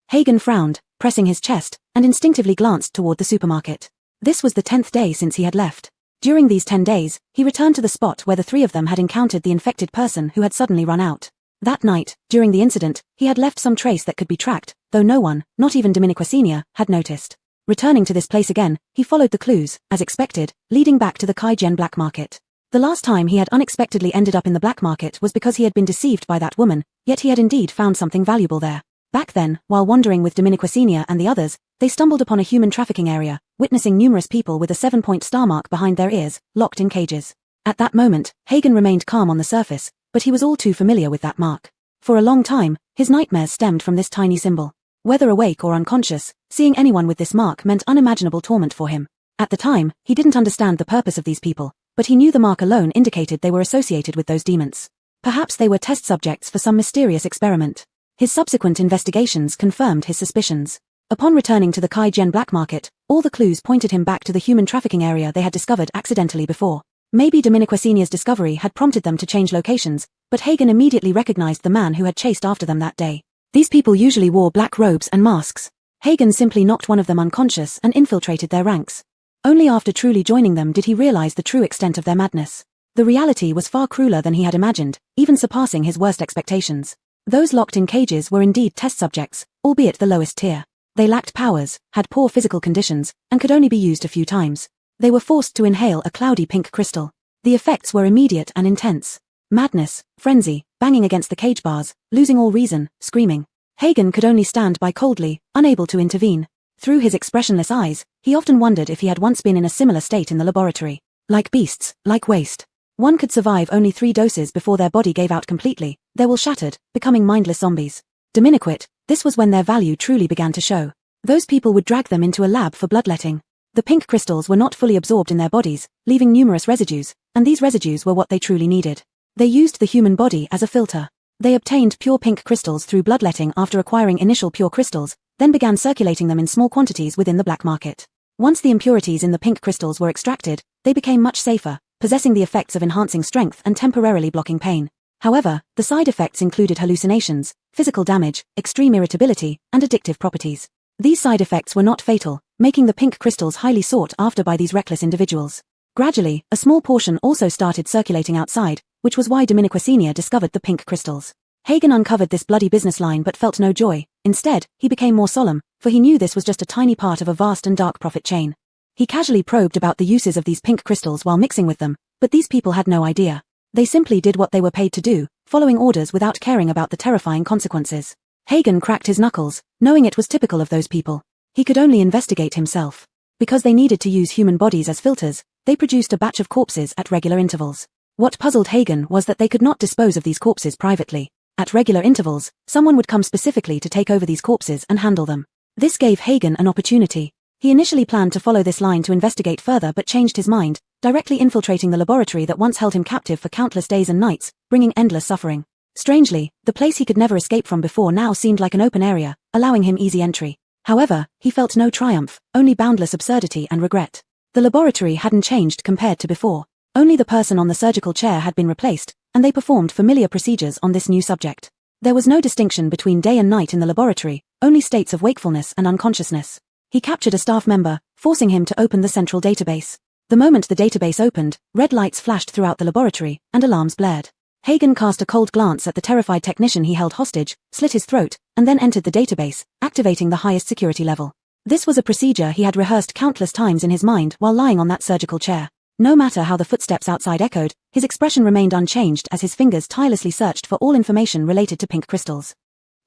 Speaker 1: Hagen frowned, pressing his chest, and instinctively glanced toward the supermarket. This was the 10th day since he had left. During these 10 days, he returned to the spot where the three of them had encountered the infected person who had suddenly run out. That night, during the incident, he had left some trace that could be tracked, though no one, not even Dominiqua Senior, had noticed. Returning to this place again, he followed the clues, as expected, leading back to the Kaijian black market. The last time he had unexpectedly ended up in the black market was because he had been deceived by that woman, yet he had indeed found something valuable there. Back then, while wandering with Dominiqua Senior and the others, they stumbled upon a human trafficking area, witnessing numerous people with a 7-point star mark behind their ears, locked in cages. At that moment, Hagen remained calm on the surface, but he was all too familiar with that mark. For a long time, his nightmares stemmed from this tiny symbol. Whether awake or unconscious, seeing anyone with this mark meant unimaginable torment for him. At the time, he didn't understand the purpose of these people, but he knew the mark alone indicated they were associated with those demons. Perhaps they were test subjects for some mysterious experiment. His subsequent investigations confirmed his suspicions. Upon returning to the Kaijian black market, all the clues pointed him back to the human trafficking area they had discovered accidentally before. Maybe Dominiqua Senior's discovery had prompted them to change locations, but Hagen immediately recognized the man who had chased after them that day. These people usually wore black robes and masks. Hagen simply knocked one of them unconscious and infiltrated their ranks. Only after truly joining them did he realize the true extent of their madness. The reality was far crueler than he had imagined, even surpassing his worst expectations. Those locked in cages were indeed test subjects, albeit the lowest tier. They lacked powers, had poor physical conditions, and could only be used a few times. They were forced to inhale a cloudy pink crystal. The effects were immediate and intense. Madness, frenzy, banging against the cage bars, losing all reason, screaming. Hagen could only stand by coldly, unable to intervene. Through his expressionless eyes, he often wondered if he had once been in a similar state in the laboratory. Like beasts, like waste. One could survive only 3 doses before their body gave out completely, their will shattered, becoming mindless zombies. Diminuquit, this was when their value truly began to show. Those people would drag them into a lab for bloodletting. The pink crystals were not fully absorbed in their bodies, leaving numerous residues, and these residues were what they truly needed. They used the human body as a filter. They obtained pure pink crystals through bloodletting after acquiring initial pure crystals, then began circulating them in small quantities within the black market. Once the impurities in the pink crystals were extracted, they became much safer, possessing the effects of enhancing strength and temporarily blocking pain. However, the side effects included hallucinations, physical damage, extreme irritability, and addictive properties. These side effects were not fatal, making the pink crystals highly sought after by these reckless individuals. Gradually, a small portion also started circulating outside, which was why Dominiquicenia discovered the pink crystals. Hagen uncovered this bloody business line but felt no joy. Instead, he became more solemn, for he knew this was just a tiny part of a vast and dark profit chain. He casually probed about the uses of these pink crystals while mixing with them, but these people had no idea. They simply did what they were paid to do, following orders without caring about the terrifying consequences. Hagen cracked his knuckles, knowing it was typical of those people. He could only investigate himself. Because they needed to use human bodies as filters, they produced a batch of corpses at regular intervals. What puzzled Hagen was that they could not dispose of these corpses privately. At regular intervals, someone would come specifically to take over these corpses and handle them. This gave Hagen an opportunity. He initially planned to follow this line to investigate further but changed his mind, directly infiltrating the laboratory that once held him captive for countless days and nights, bringing endless suffering. Strangely, the place he could never escape from before now seemed like an open area, allowing him easy entry. However, he felt no triumph, only boundless absurdity and regret. The laboratory hadn't changed compared to before. Only the person on the surgical chair had been replaced, and they performed familiar procedures on this new subject. There was no distinction between day and night in the laboratory, only states of wakefulness and unconsciousness. He captured a staff member, forcing him to open the central database. The moment the database opened, red lights flashed throughout the laboratory, and alarms blared. Hagen cast a cold glance at the terrified technician he held hostage, slit his throat, and then entered the database, activating the highest security level. This was a procedure he had rehearsed countless times in his mind while lying on that surgical chair. No matter how the footsteps outside echoed, his expression remained unchanged as his fingers tirelessly searched for all information related to pink crystals.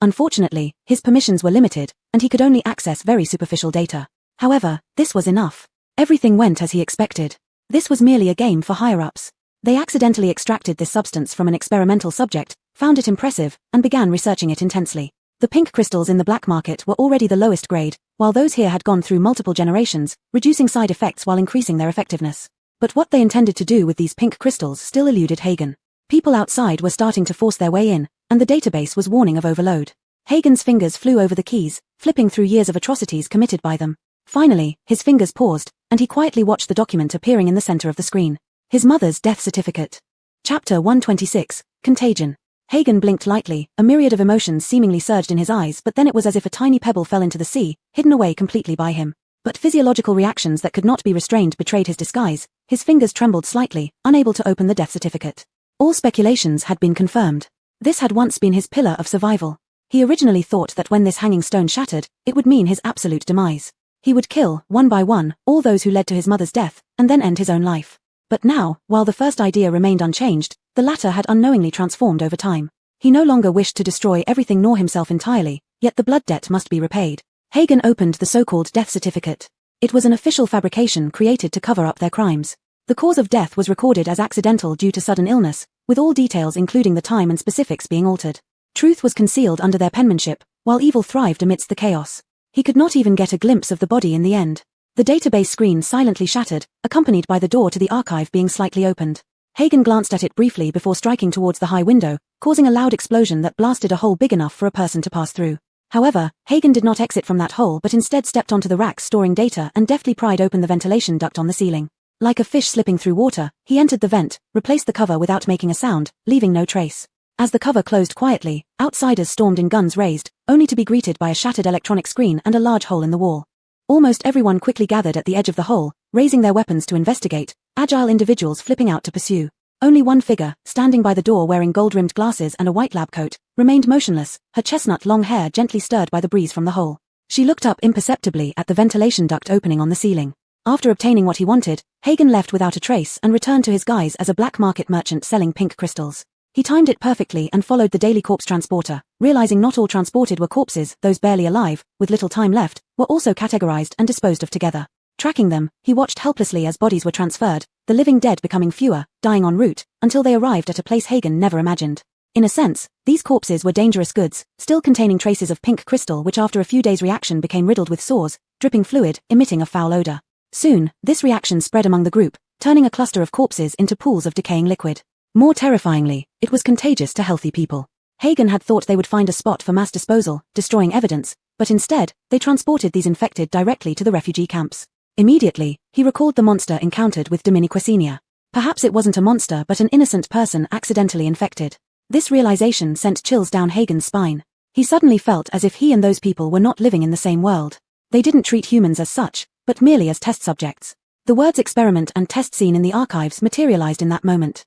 Speaker 1: Unfortunately, his permissions were limited, and he could only access very superficial data. However, this was enough. Everything went as he expected. This was merely a game for higher-ups. They accidentally extracted this substance from an experimental subject, found it impressive, and began researching it intensely. The pink crystals in the black market were already the lowest grade, while those here had gone through multiple generations, reducing side effects while increasing their effectiveness. But what they intended to do with these pink crystals still eluded Hagen. People outside were starting to force their way in, and the database was warning of overload. Hagen's fingers flew over the keys, flipping through years of atrocities committed by them. Finally, his fingers paused, and he quietly watched the document appearing in the center of the screen. His mother's death certificate. Chapter 126, Contagion. Hagen blinked lightly, a myriad of emotions seemingly surged in his eyes, but then it was as if a tiny pebble fell into the sea, hidden away completely by him. But physiological reactions that could not be restrained betrayed his disguise. His fingers trembled slightly, unable to open the death certificate. All speculations had been confirmed. This had once been his pillar of survival. He originally thought that when this hanging stone shattered, it would mean his absolute demise. He would kill, one by one, all those who led to his mother's death, and then end his own life. But now, while the first idea remained unchanged, the latter had unknowingly transformed over time. He no longer wished to destroy everything nor himself entirely, yet the blood debt must be repaid. Hagen opened the so-called death certificate. It was an official fabrication created to cover up their crimes. The cause of death was recorded as accidental due to sudden illness, with all details including the time and specifics being altered. Truth was concealed under their penmanship, while evil thrived amidst the chaos. He could not even get a glimpse of the body in the end. The database screen silently shattered, accompanied by the door to the archive being slightly opened. Hagen glanced at it briefly before striking towards the high window, causing a loud explosion that blasted a hole big enough for a person to pass through. However, Hagen did not exit from that hole but instead stepped onto the racks storing data and deftly pried open the ventilation duct on the ceiling. Like a fish slipping through water, he entered the vent, replaced the cover without making a sound, leaving no trace. As the cover closed quietly, outsiders stormed in guns raised, only to be greeted by a shattered electronic screen and a large hole in the wall. Almost everyone quickly gathered at the edge of the hole, raising their weapons to investigate, agile individuals flipping out to pursue. Only one figure, standing by the door wearing gold-rimmed glasses and a white lab coat, remained motionless, her chestnut long hair gently stirred by the breeze from the hole. She looked up imperceptibly at the ventilation duct opening on the ceiling. After obtaining what he wanted, Hagen left without a trace and returned to his guise as a black market merchant selling pink crystals. He timed it perfectly and followed the daily corpse transporter, realizing not all transported were corpses. Those barely alive, with little time left, were also categorized and disposed of together. Tracking them, he watched helplessly as bodies were transferred, the living dead becoming fewer, dying en route, until they arrived at a place Hagen never imagined. In a sense, these corpses were dangerous goods, still containing traces of pink crystal which after a few days' reaction became riddled with sores, dripping fluid, emitting a foul odor. Soon, this reaction spread among the group, turning a cluster of corpses into pools of decaying liquid. More terrifyingly, it was contagious to healthy people. Hagen had thought they would find a spot for mass disposal, destroying evidence, but instead, they transported these infected directly to the refugee camps. Immediately, he recalled the monster encountered with Dominiquicenia. Perhaps it wasn't a monster but an innocent person accidentally infected. This realization sent chills down Hagen's spine. He suddenly felt as if he and those people were not living in the same world. They didn't treat humans as such, but merely as test subjects. The words experiment and test seen in the archives materialized in that moment.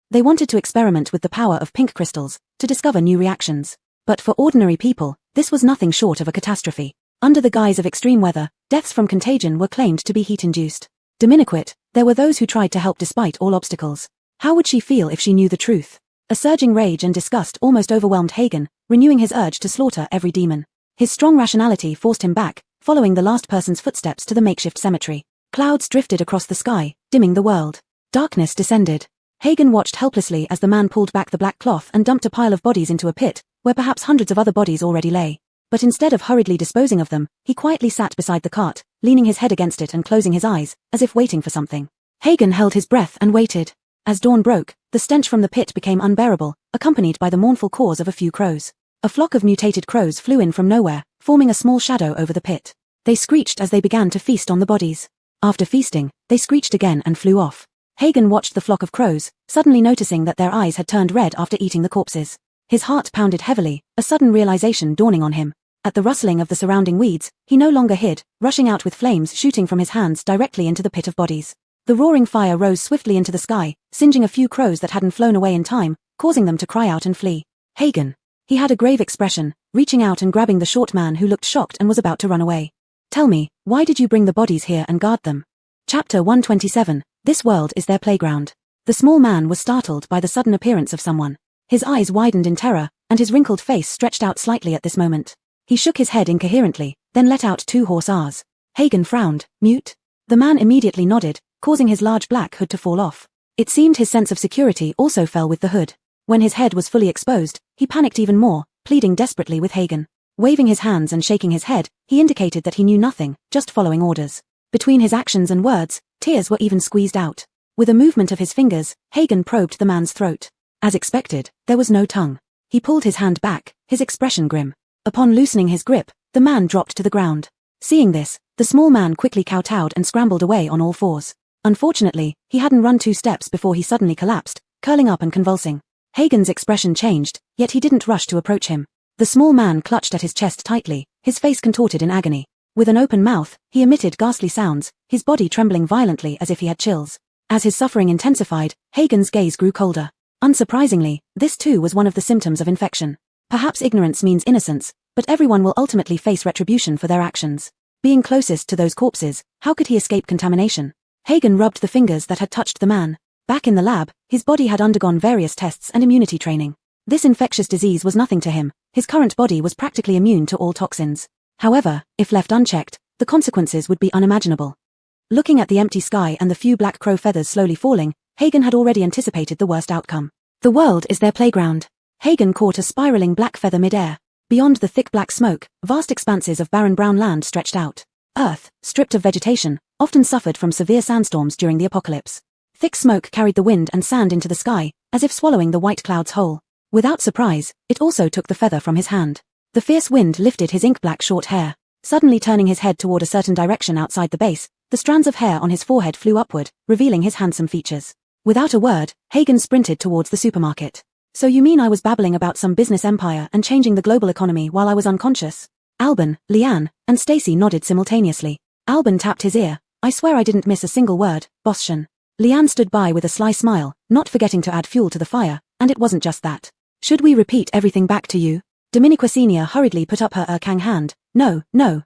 Speaker 1: They wanted to experiment with the power of pink crystals, to discover new reactions. But for ordinary people, this was nothing short of a catastrophe. Under the guise of extreme weather, deaths from contagion were claimed to be heat-induced. Dominiquit, there were those who tried to help despite all obstacles. How would she feel if she knew the truth? A surging rage and disgust almost overwhelmed Hagen, renewing his urge to slaughter every demon. His strong rationality forced him back, following the last person's footsteps to the makeshift cemetery. Clouds drifted across the sky, dimming the world. Darkness descended. Hagen watched helplessly as the man pulled back the black cloth and dumped a pile of bodies into a pit, where perhaps hundreds of other bodies already lay. But instead of hurriedly disposing of them, he quietly sat beside the cart, leaning his head against it and closing his eyes, as if waiting for something. Hagen held his breath and waited. As dawn broke, the stench from the pit became unbearable, accompanied by the mournful caws of a few crows. A flock of mutated crows flew in from nowhere, forming a small shadow over the pit. They screeched as they began to feast on the bodies. After feasting, they screeched again and flew off. Hagen watched the flock of crows, suddenly noticing that their eyes had turned red after eating the corpses. His heart pounded heavily, a sudden realization dawning on him. At the rustling of the surrounding weeds, he no longer hid, rushing out with flames shooting from his hands directly into the pit of bodies. The roaring fire rose swiftly into the sky, singeing a few crows that hadn't flown away in time, causing them to cry out and flee. Hagen. He had a grave expression, reaching out and grabbing the short man who looked shocked and was about to run away. Tell me, why did you bring the bodies here and guard them? Chapter 127, This world is their playground. The small man was startled by the sudden appearance of someone. His eyes widened in terror, and his wrinkled face stretched out slightly at this moment. He shook his head incoherently, then let out two hoarse ahs. Hagen frowned, mute. The man immediately nodded, causing his large black hood to fall off. It seemed his sense of security also fell with the hood. When his head was fully exposed, he panicked even more, pleading desperately with Hagen. Waving his hands and shaking his head, he indicated that he knew nothing, just following orders. Between his actions and words, tears were even squeezed out. With a movement of his fingers, Hagen probed the man's throat. As expected, there was no tongue. He pulled his hand back, his expression grim. Upon loosening his grip, the man dropped to the ground. Seeing this, the small man quickly kowtowed and scrambled away on all fours. Unfortunately, he hadn't run 2 steps before he suddenly collapsed, curling up and convulsing. Hagen's expression changed, yet he didn't rush to approach him. The small man clutched at his chest tightly, his face contorted in agony. With an open mouth, he emitted ghastly sounds, his body trembling violently as if he had chills. As his suffering intensified, Hagen's gaze grew colder. Unsurprisingly, this too was one of the symptoms of infection. Perhaps ignorance means innocence, but everyone will ultimately face retribution for their actions. Being closest to those corpses, how could he escape contamination? Hagen rubbed the fingers that had touched the man. Back in the lab, his body had undergone various tests and immunity training. This infectious disease was nothing to him, his current body was practically immune to all toxins. However, if left unchecked, the consequences would be unimaginable. Looking at the empty sky and the few black crow feathers slowly falling, Hagen had already anticipated the worst outcome. The world is their playground. Hagen caught a spiraling black feather mid-air. Beyond the thick black smoke, vast expanses of barren brown land stretched out. Earth, stripped of vegetation, often suffered from severe sandstorms during the apocalypse. Thick smoke carried the wind and sand into the sky, as if swallowing the white clouds whole. Without surprise, it also took the feather from his hand. The fierce wind lifted his ink-black short hair. Suddenly turning his head toward a certain direction outside the base, the strands of hair on his forehead flew upward, revealing his handsome features. Without a word, Hagen sprinted towards the supermarket. So you mean I was babbling about some business empire and changing the global economy while I was unconscious? Alban, Leanne, and Stacy nodded simultaneously. Alban tapped his ear. I swear I didn't miss a single word, Boschen. Leanne stood by with a sly smile, not forgetting to add fuel to the fire, and it wasn't just that. Should we repeat everything back to you? Dominiquasenia hurriedly put up her Urkang hand. No,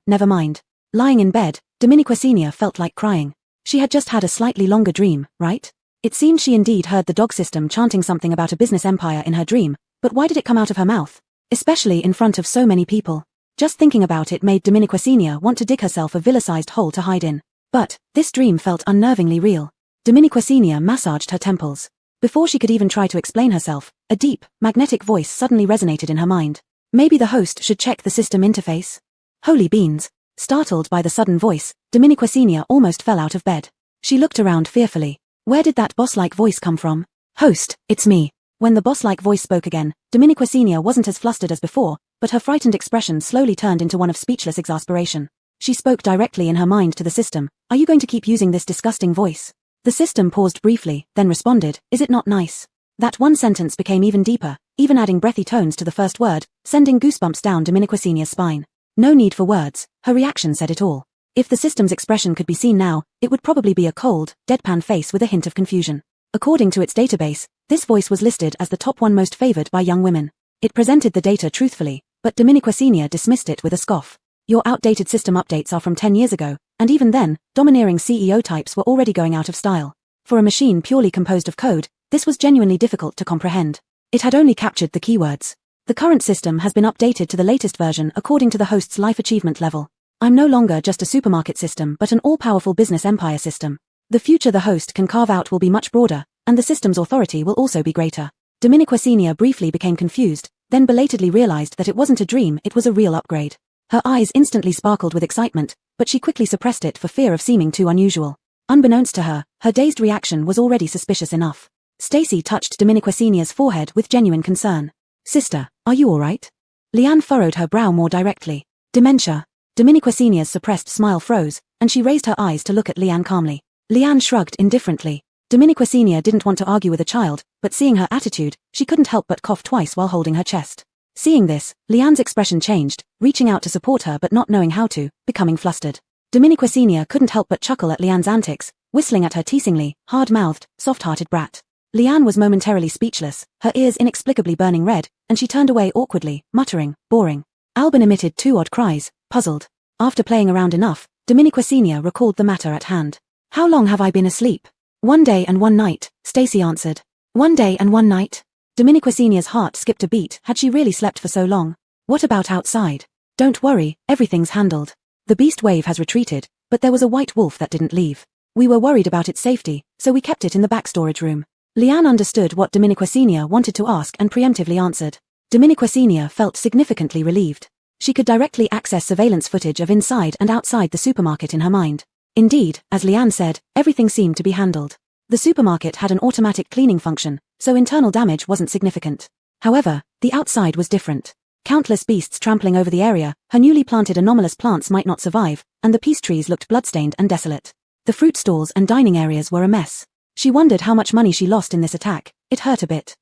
Speaker 1: never mind. Lying in bed, Dominiquasenia felt like crying. She had just had a slightly longer dream, right? It seemed she indeed heard the dog system chanting something about a business empire in her dream, but why did it come out of her mouth? Especially in front of so many people. Just thinking about it made Dominiquasenia want to dig herself a villa-sized hole to hide in. But this dream felt unnervingly real. Dominiquasenia massaged her temples. Before she could even try to explain herself, a deep, magnetic voice suddenly resonated in her mind. Maybe the host should check the system interface? Holy beans! Startled by the sudden voice, Dominiquasenia almost fell out of bed. She looked around fearfully. Where did that boss-like voice come from? Host, it's me. When the boss-like voice spoke again, Dominiquasenia wasn't as flustered as before, but her frightened expression slowly turned into one of speechless exasperation. She spoke directly in her mind to the system. Are you going to keep using this disgusting voice? The system paused briefly, then responded, is it not nice? That one sentence became even deeper, even adding breathy tones to the first word, sending goosebumps down Dominiquasenia's spine. No need for words, her reaction said it all. If the system's expression could be seen now, it would probably be a cold, deadpan face with a hint of confusion. According to its database, this voice was listed as the top one most favored by young women. It presented the data truthfully, but Dominiquasenia dismissed it with a scoff. Your outdated system updates are from 10 years ago, and even then, domineering CEO types were already going out of style. For a machine purely composed of code, this was genuinely difficult to comprehend. It had only captured the keywords. The current system has been updated to the latest version according to the host's life achievement level. I'm no longer just a supermarket system but an all-powerful business empire system. The future the host can carve out will be much broader, and the system's authority will also be greater. Dominiquasenia briefly became confused, then belatedly realized that it wasn't a dream, it was a real upgrade. Her eyes instantly sparkled with excitement, but she quickly suppressed it for fear of seeming too unusual. Unbeknownst to her, her dazed reaction was already suspicious enough. Stacy touched Dominiquasenia's forehead with genuine concern. Sister, are you alright? Leanne furrowed her brow more directly. Dementia. Dominiquasenia's suppressed smile froze, and she raised her eyes to look at Leanne calmly. Leanne shrugged indifferently. Dominiquasenia didn't want to argue with a child, but seeing her attitude, she couldn't help but cough twice while holding her chest. Seeing this, Leanne's expression changed, reaching out to support her but not knowing how to, becoming flustered. Dominiquasenia couldn't help but chuckle at Leanne's antics, whistling at her teasingly, hard-mouthed, soft-hearted brat. Leanne was momentarily speechless, her ears inexplicably burning red, and she turned away awkwardly, muttering, boring. Albin emitted two odd cries, puzzled. After playing around enough, Dominiquasenia recalled the matter at hand. How long have I been asleep? 1 day and 1 night, Stacy answered. 1 day and 1 night? Dominiquasenia's heart skipped a beat. Had she really slept for so long? What about outside? Don't worry, everything's handled. The beast wave has retreated, but there was a white wolf that didn't leave. We were worried about its safety, so we kept it in the back storage room. Leanne understood what Dominiquasenia wanted to ask and preemptively answered. Dominiquasenia felt significantly relieved. She could directly access surveillance footage of inside and outside the supermarket in her mind. Indeed, as Leanne said, everything seemed to be handled. The supermarket had an automatic cleaning function, so internal damage wasn't significant. However, the outside was different. Countless beasts trampling over the area, her newly planted anomalous plants might not survive, and the peace trees looked bloodstained and desolate. The fruit stalls and dining areas were a mess. She wondered how much money she lost in this attack. It hurt a bit.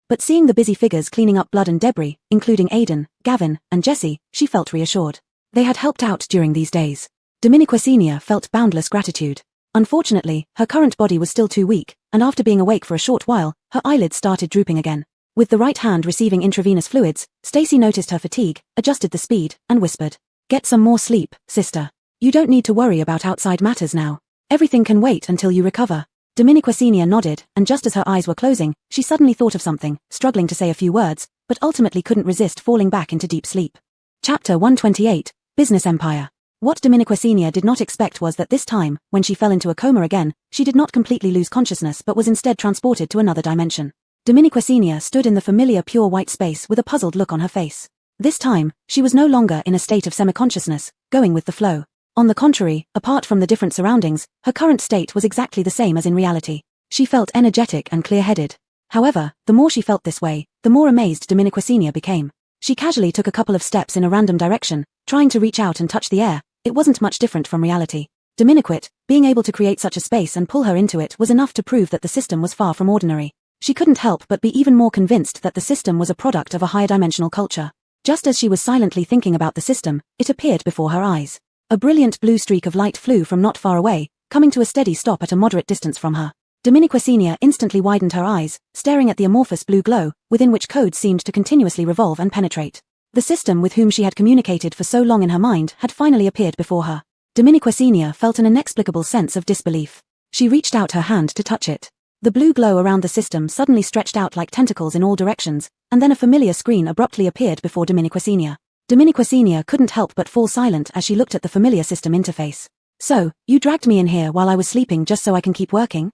Speaker 1: But seeing the busy figures cleaning up blood and debris, including Aidan, Gavin, and Jessie, she felt reassured. They had helped out during these days. Dominiquasenia felt boundless gratitude. Unfortunately, her current body was still too weak, and after being awake for a short while, her eyelids started drooping again. With the right hand receiving intravenous fluids, Stacy noticed her fatigue, adjusted the speed, and whispered, "Get some more sleep, sister. You don't need to worry about outside matters now. Everything can wait until you recover." Dominiquasenia nodded, and just as her eyes were closing, she suddenly thought of something, struggling to say a few words, but ultimately couldn't resist falling back into deep sleep. Chapter 128, Business Empire. What Dominiquasenia did not expect was that this time, when she fell into a coma again, she did not completely lose consciousness but was instead transported to another dimension. Dominiquasenia stood in the familiar pure white space with a puzzled look on her face. This time, she was no longer in a state of semi-consciousness, going with the flow. On the contrary, apart from the different surroundings, her current state was exactly the same as in reality. She felt energetic and clear-headed. However, the more she felt this way, the more amazed Dominiquasenia became. She casually took a couple of steps in a random direction, trying to reach out and touch the air. It wasn't much different from reality. Dominiquit, being able to create such a space and pull her into it was enough to prove that the system was far from ordinary. She couldn't help but be even more convinced that the system was a product of a higher dimensional culture. Just as she was silently thinking about the system, it appeared before her eyes. A brilliant blue streak of light flew from not far away, coming to a steady stop at a moderate distance from her. Dominiquacinia instantly widened her eyes, staring at the amorphous blue glow, within which codes seemed to continuously revolve and penetrate. The system with whom she had communicated for so long in her mind had finally appeared before her. Dominiquacinia felt an inexplicable sense of disbelief. She reached out her hand to touch it. The blue glow around the system suddenly stretched out like tentacles in all directions, and then a familiar screen abruptly appeared before Dominiquacinia. Dominiquacinia couldn't help but fall silent as she looked at the familiar system interface. "So, you dragged me in here while I was sleeping just so I can keep working?"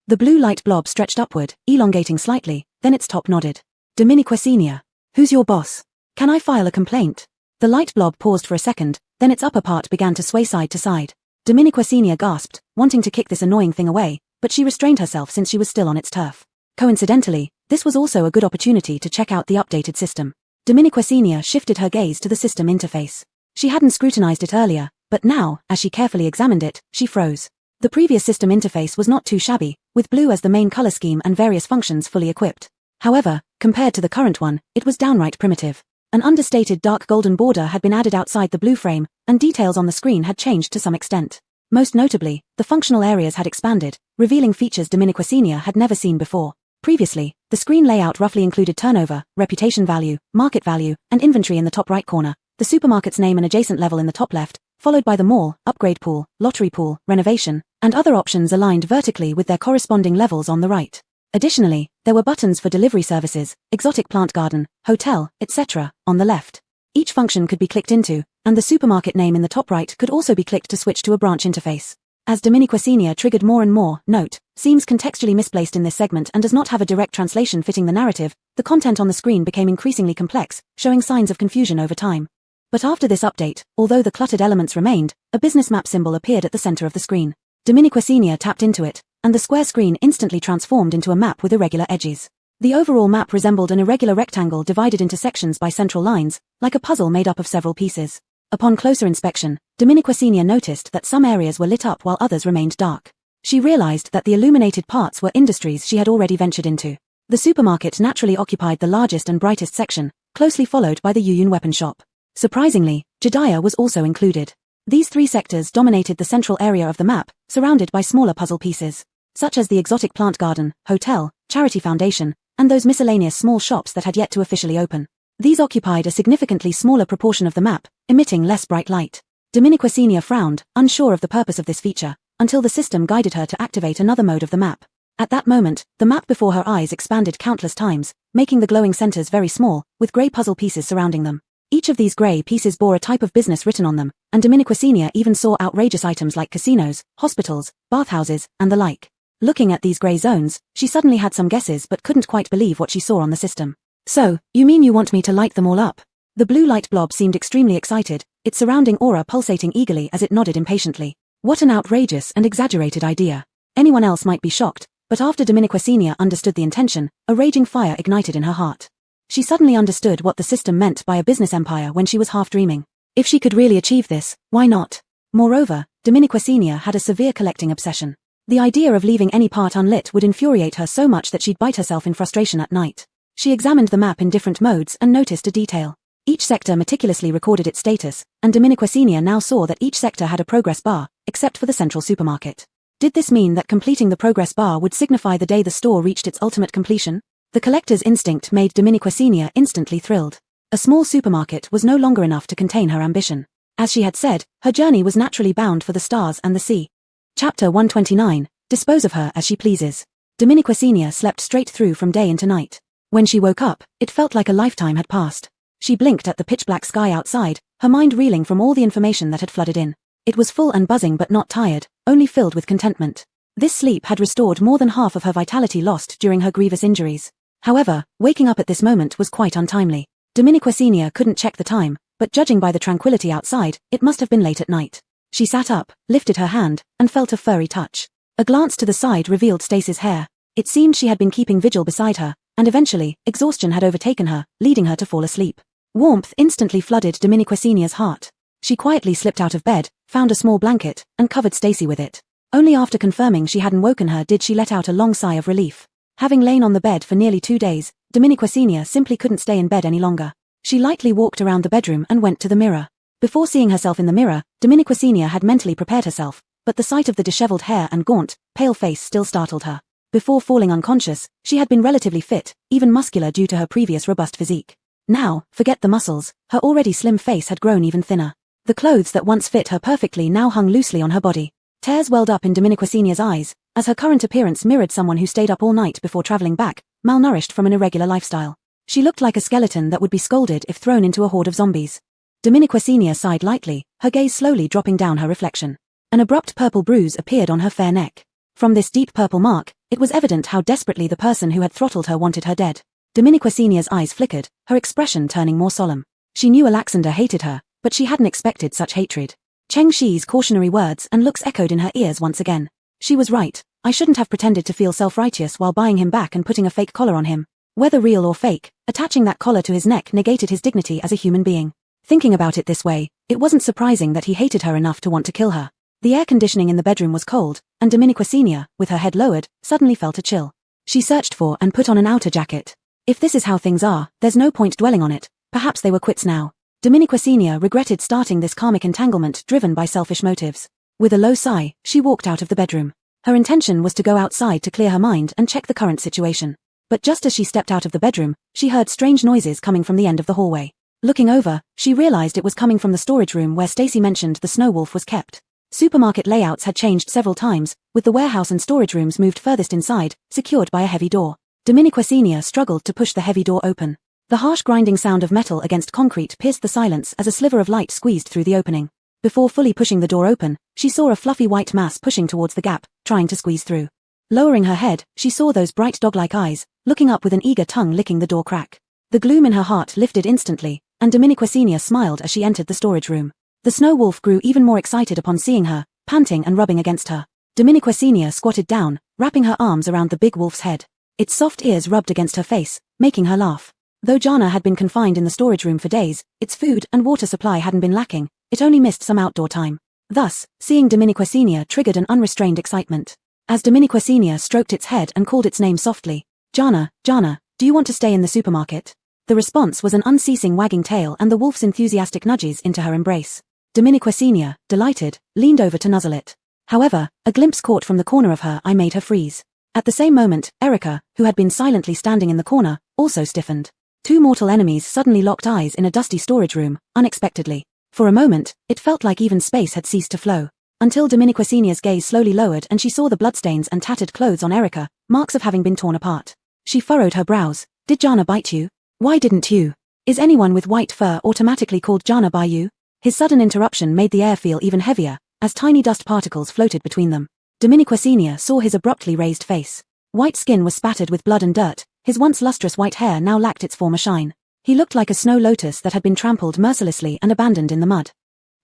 Speaker 1: The blue light blob stretched upward, elongating slightly, then its top nodded. "Dominiquacinia. Who's your boss? Can I file a complaint?" The light blob paused for a second, then its upper part began to sway side to side. Dominiquacinia gasped, wanting to kick this annoying thing away, but she restrained herself since she was still on its turf. Coincidentally, this was also a good opportunity to check out the updated system. Dominiquacinia shifted her gaze to the system interface. She hadn't scrutinized it earlier, but now, as she carefully examined it, she froze. The previous system interface was not too shabby, with blue as the main color scheme and various functions fully equipped. However, compared to the current one, it was downright primitive. An understated dark golden border had been added outside the blue frame, and details on the screen had changed to some extent. Most notably, the functional areas had expanded, revealing features Dominiquacinia had never seen before. Previously, the screen layout roughly included turnover, reputation value, market value, and inventory in the top right corner, the supermarket's name and adjacent level in the top left, followed by the mall, upgrade pool, lottery pool, renovation, and other options aligned vertically with their corresponding levels on the right. Additionally, there were buttons for delivery services, exotic plant garden, hotel, etc., on the left. Each function could be clicked into, and the supermarket name in the top right could also be clicked to switch to a branch interface. As Dominiquacinia triggered more and more, note, seems contextually misplaced in this segment and does not have a direct translation fitting the narrative, the content on the screen became increasingly complex, showing signs of confusion over time. But after this update, although the cluttered elements remained, a business map symbol appeared at the center of the screen. Dominiquacinia tapped into it, and the square screen instantly transformed into a map with irregular edges. The overall map resembled an irregular rectangle divided into sections by central lines, like a puzzle made up of several pieces. Upon closer inspection, Dominiquacinia noticed that some areas were lit up while others remained dark. She realized that the illuminated parts were industries she had already ventured into. The supermarket naturally occupied the largest and brightest section, closely followed by the Yuyun weapon shop. Surprisingly, Jediah was also included. These three sectors dominated the central area of the map, surrounded by smaller puzzle pieces, such as the exotic plant garden, hotel, charity foundation, and those miscellaneous small shops that had yet to officially open. These occupied a significantly smaller proportion of the map, emitting less bright light. Dominiquacinia frowned, unsure of the purpose of this feature, until the system guided her to activate another mode of the map. At that moment, the map before her eyes expanded countless times, making the glowing centers very small, with grey puzzle pieces surrounding them. Each of these grey pieces bore a type of business written on them, and Dominiquacinia even saw outrageous items like casinos, hospitals, bathhouses, and the like. Looking at these grey zones, she suddenly had some guesses but couldn't quite believe what she saw on the system. "So, you mean you want me to light them all up?" The blue light blob seemed extremely excited, its surrounding aura pulsating eagerly as it nodded impatiently. What an outrageous and exaggerated idea. Anyone else might be shocked, but after Dominiquacinia understood the intention, a raging fire ignited in her heart. She suddenly understood what the system meant by a business empire when she was half dreaming. If she could really achieve this, why not? Moreover, Dominiquacinia had a severe collecting obsession. The idea of leaving any part unlit would infuriate her so much that she'd bite herself in frustration at night. She examined the map in different modes and noticed a detail. Each sector meticulously recorded its status, and Dominiquacinia now saw that each sector had a progress bar, except for the central supermarket. Did this mean that completing the progress bar would signify the day the store reached its ultimate completion? The collector's instinct made Dominiquacinia instantly thrilled. A small supermarket was no longer enough to contain her ambition. As she had said, her journey was naturally bound for the stars and the sea. Chapter 129, Dispose of her as she pleases. Dominiquacinia slept straight through from day into night. When she woke up, it felt like a lifetime had passed. She blinked at the pitch-black sky outside, her mind reeling from all the information that had flooded in. It was full and buzzing but not tired, only filled with contentment. This sleep had restored more than half of her vitality lost during her grievous injuries. However, waking up at this moment was quite untimely. Dominiquacinia couldn't check the time, but judging by the tranquility outside, it must have been late at night. She sat up, lifted her hand, and felt a furry touch. A glance to the side revealed Stacy's hair. It seemed she had been keeping vigil beside her, and eventually, exhaustion had overtaken her, leading her to fall asleep. Warmth instantly flooded Dominiquacinia's heart. She quietly slipped out of bed, found a small blanket, and covered Stacy with it. Only after confirming she hadn't woken her did she let out a long sigh of relief. Having lain on the bed for nearly 2 days, Dominiquacinia simply couldn't stay in bed any longer. She lightly walked around the bedroom and went to the mirror. Before seeing herself in the mirror, Dominiquacinia had mentally prepared herself, but the sight of the disheveled hair and gaunt, pale face still startled her. Before falling unconscious, she had been relatively fit, even muscular due to her previous robust physique. Now, forget the muscles, her already slim face had grown even thinner. The clothes that once fit her perfectly now hung loosely on her body. Tears welled up in Dominiquecinia's eyes, as her current appearance mirrored someone who stayed up all night before traveling back, malnourished from an irregular lifestyle. She looked like a skeleton that would be scolded if thrown into a horde of zombies. Dominiquecinia sighed lightly, her gaze slowly dropping down her reflection. An abrupt purple bruise appeared on her fair neck. From this deep purple mark, it was evident how desperately the person who had throttled her wanted her dead. Dominiquecinia's eyes flickered, her expression turning more solemn. She knew Alexander hated her, but she hadn't expected such hatred. Cheng Shi's cautionary words and looks echoed in her ears once again. She was right, I shouldn't have pretended to feel self-righteous while buying him back and putting a fake collar on him. Whether real or fake, attaching that collar to his neck negated his dignity as a human being. Thinking about it this way, it wasn't surprising that he hated her enough to want to kill her. The air conditioning in the bedroom was cold, and Dominiquecinia, with her head lowered, suddenly felt a chill. She searched for and put on an outer jacket. If this is how things are, there's no point dwelling on it, perhaps they were quits now. Dominiquecinia regretted starting this karmic entanglement driven by selfish motives. With a low sigh, she walked out of the bedroom. Her intention was to go outside to clear her mind and check the current situation. But just as she stepped out of the bedroom, she heard strange noises coming from the end of the hallway. Looking over, she realized it was coming from the storage room where Stacy mentioned the Snow Wolf was kept. Supermarket layouts had changed several times, with the warehouse and storage rooms moved furthest inside, secured by a heavy door. Dominiquecinia struggled to push the heavy door open. The harsh grinding sound of metal against concrete pierced the silence as a sliver of light squeezed through the opening. Before fully pushing the door open, she saw a fluffy white mass pushing towards the gap, trying to squeeze through. Lowering her head, she saw those bright dog-like eyes, looking up with an eager tongue licking the door crack. The gloom in her heart lifted instantly, and Dominiquecinia smiled as she entered the storage room. The Snow Wolf grew even more excited upon seeing her, panting and rubbing against her. Dominiquecinia squatted down, wrapping her arms around the big wolf's head. Its soft ears rubbed against her face, making her laugh. Though Jana had been confined in the storage room for days, its food and water supply hadn't been lacking, it only missed some outdoor time. Thus, seeing Dominiquecinia triggered an unrestrained excitement. As Dominiquecinia stroked its head and called its name softly, Jana, Jana, do you want to stay in the supermarket? The response was an unceasing wagging tail and the wolf's enthusiastic nudges into her embrace. Dominiquecinia, delighted, leaned over to nuzzle it. However, a glimpse caught from the corner of her eye made her freeze. At the same moment, Erica, who had been silently standing in the corner, also stiffened. Two mortal enemies suddenly locked eyes in a dusty storage room, unexpectedly. For a moment, it felt like even space had ceased to flow. Until Dominiquecinia's gaze slowly lowered and she saw the bloodstains and tattered clothes on Erica, marks of having been torn apart. She furrowed her brows. Did Jana bite you? Why didn't you? Is anyone with white fur automatically called Jana by you? His sudden interruption made the air feel even heavier, as tiny dust particles floated between them. Dominiquecinia saw his abruptly raised face. White skin was spattered with blood and dirt, his once lustrous white hair now lacked its former shine. He looked like a snow lotus that had been trampled mercilessly and abandoned in the mud.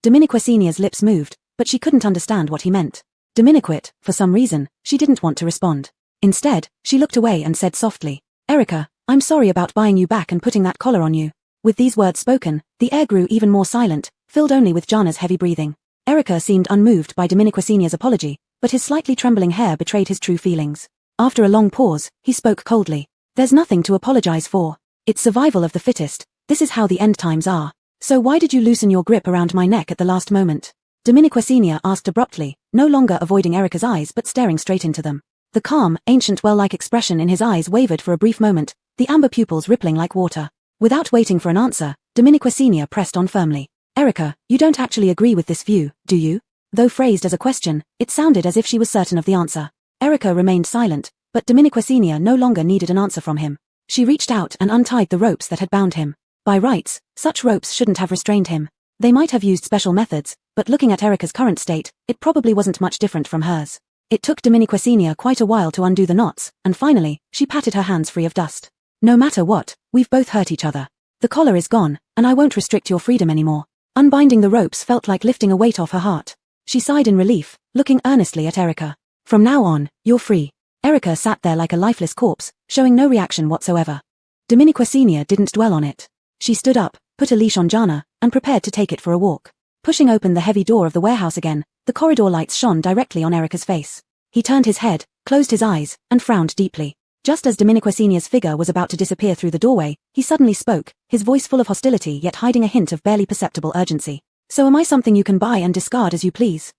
Speaker 1: Dominiquecinia's lips moved, but she couldn't understand what he meant. Dominiquet, for some reason, she didn't want to respond. Instead, she looked away and said softly, Erica, I'm sorry about buying you back and putting that collar on you. With these words spoken, the air grew even more silent, filled only with Jana's heavy breathing. Erica seemed unmoved by Dominiquecinia's apology, but his slightly trembling hair betrayed his true feelings. After a long pause, he spoke coldly. There's nothing to apologize for. It's survival of the fittest, this is how the end times are. So why did you loosen your grip around my neck at the last moment? Dominiquecinia asked abruptly, no longer avoiding Erica's eyes but staring straight into them. The calm, ancient well-like expression in his eyes wavered for a brief moment, the amber pupils rippling like water. Without waiting for an answer, Dominiquecinia pressed on firmly. Erica, you don't actually agree with this view, do you? Though phrased as a question, it sounded as if she was certain of the answer. Erica remained silent, but Dominiquecinia no longer needed an answer from him. She reached out and untied the ropes that had bound him. By rights, such ropes shouldn't have restrained him. They might have used special methods, but looking at Erica's current state, it probably wasn't much different from hers. It took Dominiquecinia quite a while to undo the knots, and finally, she patted her hands free of dust. No matter what, we've both hurt each other. The collar is gone, and I won't restrict your freedom anymore. Unbinding the ropes felt like lifting a weight off her heart. She sighed in relief, looking earnestly at Erica. From now on, you're free. Erica sat there like a lifeless corpse, showing no reaction whatsoever. Dominiquecinia didn't dwell on it. She stood up, put a leash on Jana, and prepared to take it for a walk. Pushing open the heavy door of the warehouse again, the corridor lights shone directly on Erica's face. He turned his head, closed his eyes, and frowned deeply. Just as Dominiquecinia's figure was about to disappear through the doorway, he suddenly spoke, his voice full of hostility yet hiding a hint of barely perceptible urgency. So am I something you can buy and discard as you please?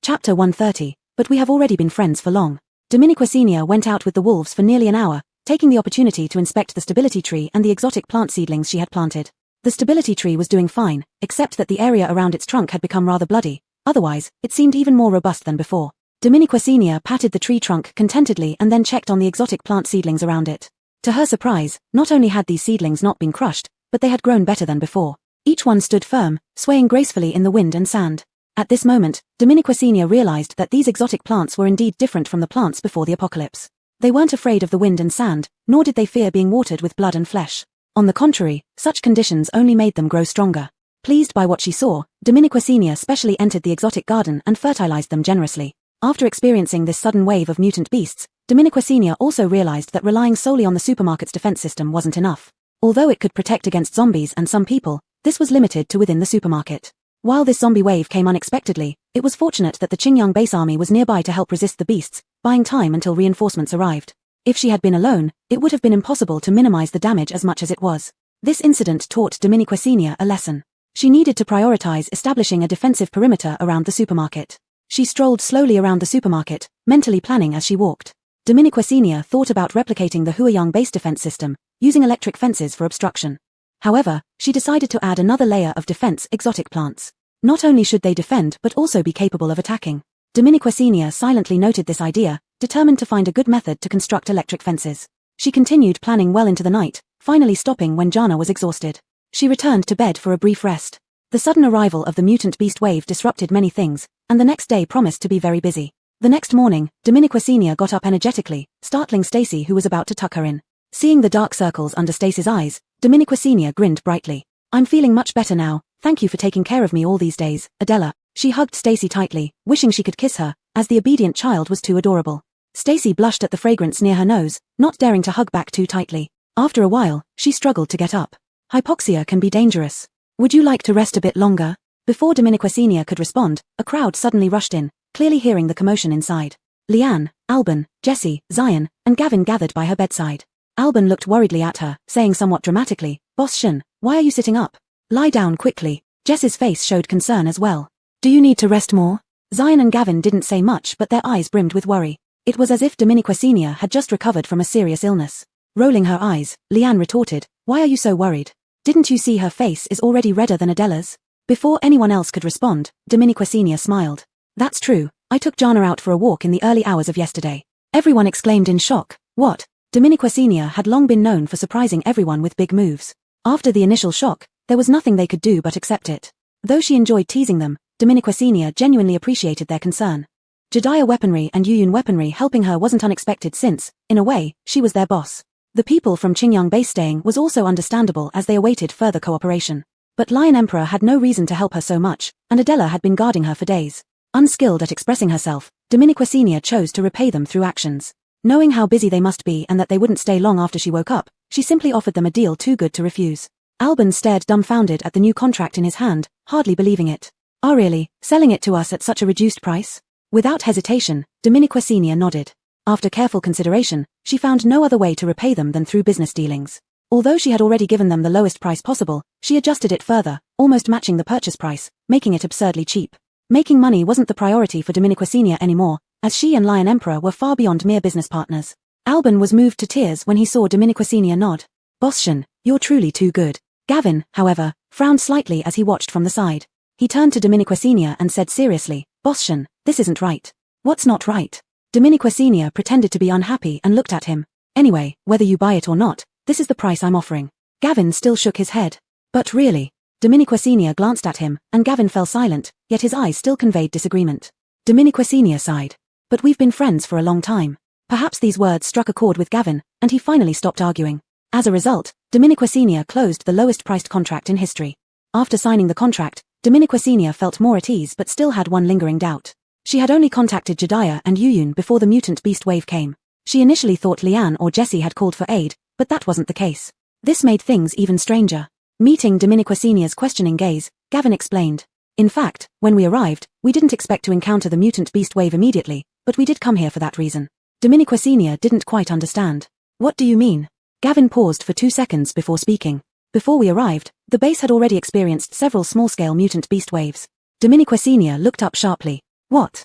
Speaker 1: Chapter 130, but we have already been friends for long. Dominiquacinia went out with the wolves for nearly an hour, taking the opportunity to inspect the stability tree and the exotic plant seedlings she had planted. The stability tree was doing fine, except that the area around its trunk had become rather bloody. Otherwise, it seemed even more robust than before. Dominiquacinia patted the tree trunk contentedly and then checked on the exotic plant seedlings around it. To her surprise, not only had these seedlings not been crushed, but they had grown better than before. Each one stood firm, swaying gracefully in the wind and sand. At this moment, Dominiquacinia realized that these exotic plants were indeed different from the plants before the apocalypse. They weren't afraid of the wind and sand, nor did they fear being watered with blood and flesh. On the contrary, such conditions only made them grow stronger. Pleased by what she saw, Dominiquacinia specially entered the exotic garden and fertilized them generously. After experiencing this sudden wave of mutant beasts, Dominiquacinia also realized that relying solely on the supermarket's defense system wasn't enough. Although it could protect against zombies and some people, this was limited to within the supermarket. While this zombie wave came unexpectedly, it was fortunate that the Qingyang base army was nearby to help resist the beasts, buying time until reinforcements arrived. If she had been alone, it would have been impossible to minimize the damage as much as it was. This incident taught Dominiquacinia a lesson. She needed to prioritize establishing a defensive perimeter around the supermarket. She strolled slowly around the supermarket, mentally planning as she walked. Dominiquacinia thought about replicating the Huayang base defense system, using electric fences for obstruction. However, she decided to add another layer of defense: exotic plants. Not only should they defend but also be capable of attacking. Dominiquacinia silently noted this idea, determined to find a good method to construct electric fences. She continued planning well into the night, finally stopping when Jana was exhausted. She returned to bed for a brief rest. The sudden arrival of the mutant beast wave disrupted many things, and the next day promised to be very busy. The next morning, Dominiquacinia got up energetically, startling Stacy, who was about to tuck her in. Seeing the dark circles under Stacy's eyes, Dominiquacinia grinned brightly. "I'm feeling much better now, thank you for taking care of me all these days, Adela." She hugged Stacy tightly, wishing she could kiss her, as the obedient child was too adorable. Stacy blushed at the fragrance near her nose, not daring to hug back too tightly. After a while, she struggled to get up. "Hypoxia can be dangerous. Would you like to rest a bit longer?" Before Dominiquacinia could respond, a crowd suddenly rushed in, clearly hearing the commotion inside. Leanne, Alban, Jessie, Zion, and Gavin gathered by her bedside. Alban looked worriedly at her, saying somewhat dramatically, "Boss Shen, why are you sitting up? Lie down quickly." Jess's face showed concern as well. "Do you need to rest more?" Zion and Gavin didn't say much, but their eyes brimmed with worry. It was as if Dominiquacinia had just recovered from a serious illness. Rolling her eyes, Leanne retorted, "Why are you so worried? Didn't you see her face is already redder than Adela's?" Before anyone else could respond, Dominiquacinia smiled. "That's true, I took Jana out for a walk in the early hours of yesterday." Everyone exclaimed in shock. What? Dominiquacinia had long been known for surprising everyone with big moves. After the initial shock, there was nothing they could do but accept it. Though she enjoyed teasing them, Dominiquacinia genuinely appreciated their concern. Jediah weaponry and Yuyun weaponry helping her wasn't unexpected since, in a way, she was their boss. The people from Qingyang base staying was also understandable as they awaited further cooperation. But Lion Emperor had no reason to help her so much, and Adela had been guarding her for days. Unskilled at expressing herself, Dominiquacinia chose to repay them through actions. Knowing how busy they must be and that they wouldn't stay long after she woke up, she simply offered them a deal too good to refuse. Alban stared dumbfounded at the new contract in his hand, hardly believing it. "Ah, really, selling it to us at such a reduced price?" Without hesitation, Dominiquacinia nodded. After careful consideration, she found no other way to repay them than through business dealings. Although she had already given them the lowest price possible, she adjusted it further, almost matching the purchase price, making it absurdly cheap. Making money wasn't the priority for Dominiquacinia anymore, as she and Lion Emperor were far beyond mere business partners. Alban was moved to tears when he saw Dominiquacinia nod. "Boss Shen, you're truly too good." Gavin, however, frowned slightly as he watched from the side. He turned to Dominiquacinia and said seriously, "Boss Shen, this isn't right." "What's not right?" Dominiquacinia pretended to be unhappy and looked at him. "Anyway, whether you buy it or not, this is the price I'm offering." Gavin still shook his head. "But really?" Dominiquacinia glanced at him, and Gavin fell silent, yet his eyes still conveyed disagreement. Dominiquacinia sighed. "But we've been friends for a long time." Perhaps these words struck a chord with Gavin, and he finally stopped arguing. As a result, Dominiquacinia closed the lowest-priced contract in history. After signing the contract, Dominiquacinia felt more at ease but still had one lingering doubt. She had only contacted Jediah and Yuyun before the mutant beast wave came. She initially thought Leanne or Jessie had called for aid, but that wasn't the case. This made things even stranger. Meeting Dominiquacinia's questioning gaze, Gavin explained. "In fact, when we arrived, we didn't expect to encounter the mutant beast wave immediately, but we did come here for that reason." Dominiquacinia didn't quite understand. "What do you mean?" Gavin paused for 2 seconds before speaking. "Before we arrived, the base had already experienced several small-scale mutant beast waves." Dominiquacinia looked up sharply. "What?"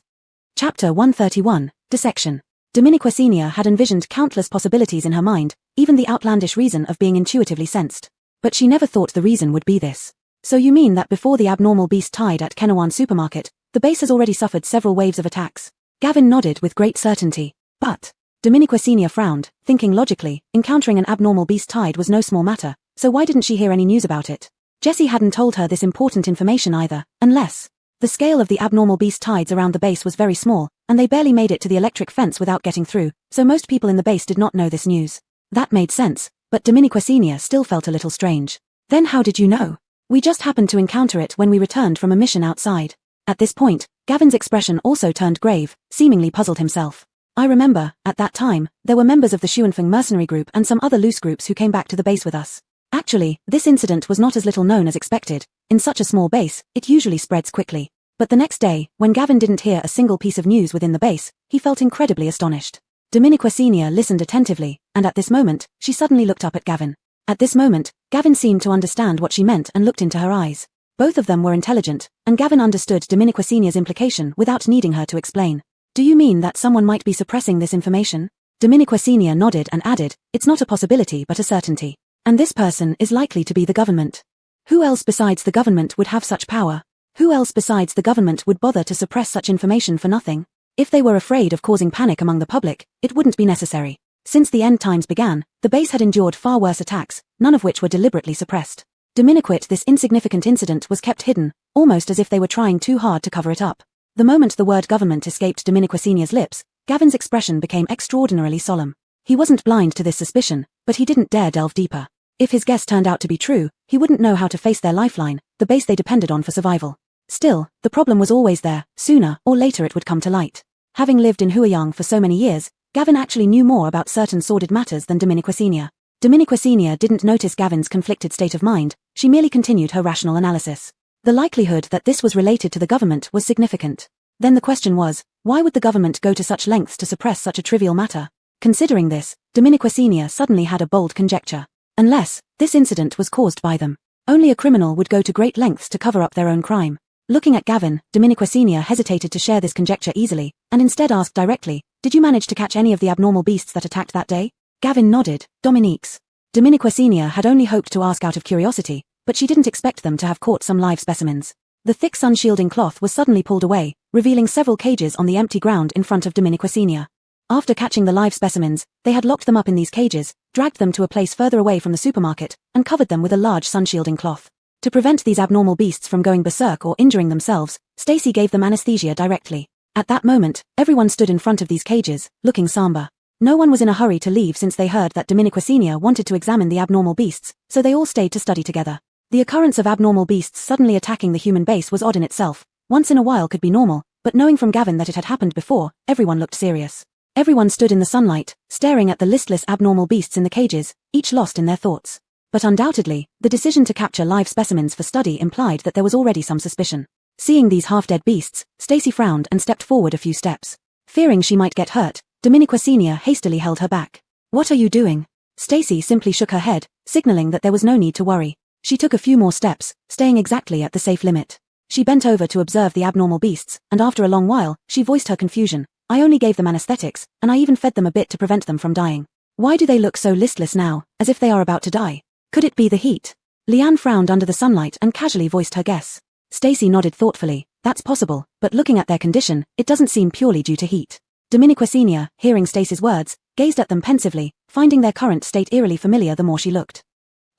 Speaker 1: Chapter 131, Dissection. Dominica Senior had envisioned countless possibilities in her mind, even the outlandish reason of being intuitively sensed. But she never thought the reason would be this. So you mean that before the abnormal beast tied at Kenawan supermarket, the base has already suffered several waves of attacks? Gavin nodded with great certainty. But Dominica Senior frowned, thinking logically, encountering an abnormal beast tide was no small matter, so why didn't she hear any news about it? Jessie hadn't told her this important information either, unless the scale of the abnormal beast tides around the base was very small, and they barely made it to the electric fence without getting through, so most people in the base did not know this news. That made sense, but Dominica Senior still felt a little strange. Then how did you know? We just happened to encounter it when we returned from a mission outside. At this point, Gavin's expression also turned grave, seemingly puzzled himself. I remember, at that time, there were members of the Xuanfeng mercenary group and some other loose groups who came back to the base with us. Actually, this incident was not as little known as expected. In such a small base, it usually spreads quickly. But the next day, when Gavin didn't hear a single piece of news within the base, he felt incredibly astonished. Dominica Senior listened attentively, and at this moment, she suddenly looked up at Gavin. At this moment, Gavin seemed to understand what she meant and looked into her eyes. Both of them were intelligent, and Gavin understood Dominica Senior's implication without needing her to explain. Do you mean that someone might be suppressing this information? Dominica Senior nodded and added, it's not a possibility but a certainty. And this person is likely to be the government. Who else besides the government would have such power? Who else besides the government would bother to suppress such information for nothing? If they were afraid of causing panic among the public, it wouldn't be necessary. Since the end times began, the base had endured far worse attacks, none of which were deliberately suppressed. Dominiquit, this insignificant incident was kept hidden, almost as if they were trying too hard to cover it up. The moment the word government escaped Dominica Senior's lips, Gavin's expression became extraordinarily solemn. He wasn't blind to this suspicion, but he didn't dare delve deeper. If his guess turned out to be true, he wouldn't know how to face their lifeline, the base they depended on for survival. Still, the problem was always there, sooner or later it would come to light. Having lived in Huayang for so many years, Gavin actually knew more about certain sordid matters than Dominica Senior. Dominica Senior didn't notice Gavin's conflicted state of mind, she merely continued her rational analysis. The likelihood that this was related to the government was significant. Then the question was, why would the government go to such lengths to suppress such a trivial matter? Considering this, Dominica Senior suddenly had a bold conjecture. Unless this incident was caused by them. Only a criminal would go to great lengths to cover up their own crime. Looking at Gavin, Dominica Senior hesitated to share this conjecture easily, and instead asked directly, did you manage to catch any of the abnormal beasts that attacked that day? Gavin nodded. Dominique's. Dominica Senior had only hoped to ask out of curiosity, but she didn't expect them to have caught some live specimens. The thick sun-shielding cloth was suddenly pulled away, revealing several cages on the empty ground in front of Dominica Senior. After catching the live specimens, they had locked them up in these cages, dragged them to a place further away from the supermarket, and covered them with a large sun-shielding cloth. To prevent these abnormal beasts from going berserk or injuring themselves, Stacy gave them anesthesia directly. At that moment, everyone stood in front of these cages, looking somber. No one was in a hurry to leave since they heard that Dominica Senior wanted to examine the abnormal beasts, so they all stayed to study together. The occurrence of abnormal beasts suddenly attacking the human base was odd in itself. Once in a while could be normal, but knowing from Gavin that it had happened before, everyone looked serious. Everyone stood in the sunlight, staring at the listless abnormal beasts in the cages, each lost in their thoughts. But undoubtedly, the decision to capture live specimens for study implied that there was already some suspicion. Seeing these half-dead beasts, Stacy frowned and stepped forward a few steps. Fearing she might get hurt, Dominica Senior hastily held her back. What are you doing? Stacy simply shook her head, signaling that there was no need to worry. She took a few more steps, staying exactly at the safe limit. She bent over to observe the abnormal beasts, and after a long while, she voiced her confusion. I only gave them anesthetics, and I even fed them a bit to prevent them from dying. Why do they look so listless now, as if they are about to die? Could it be the heat? Leanne frowned under the sunlight and casually voiced her guess. Stacy nodded thoughtfully. That's possible, but looking at their condition, it doesn't seem purely due to heat. Dominica Senior, hearing Stacy's words, gazed at them pensively, finding their current state eerily familiar the more she looked.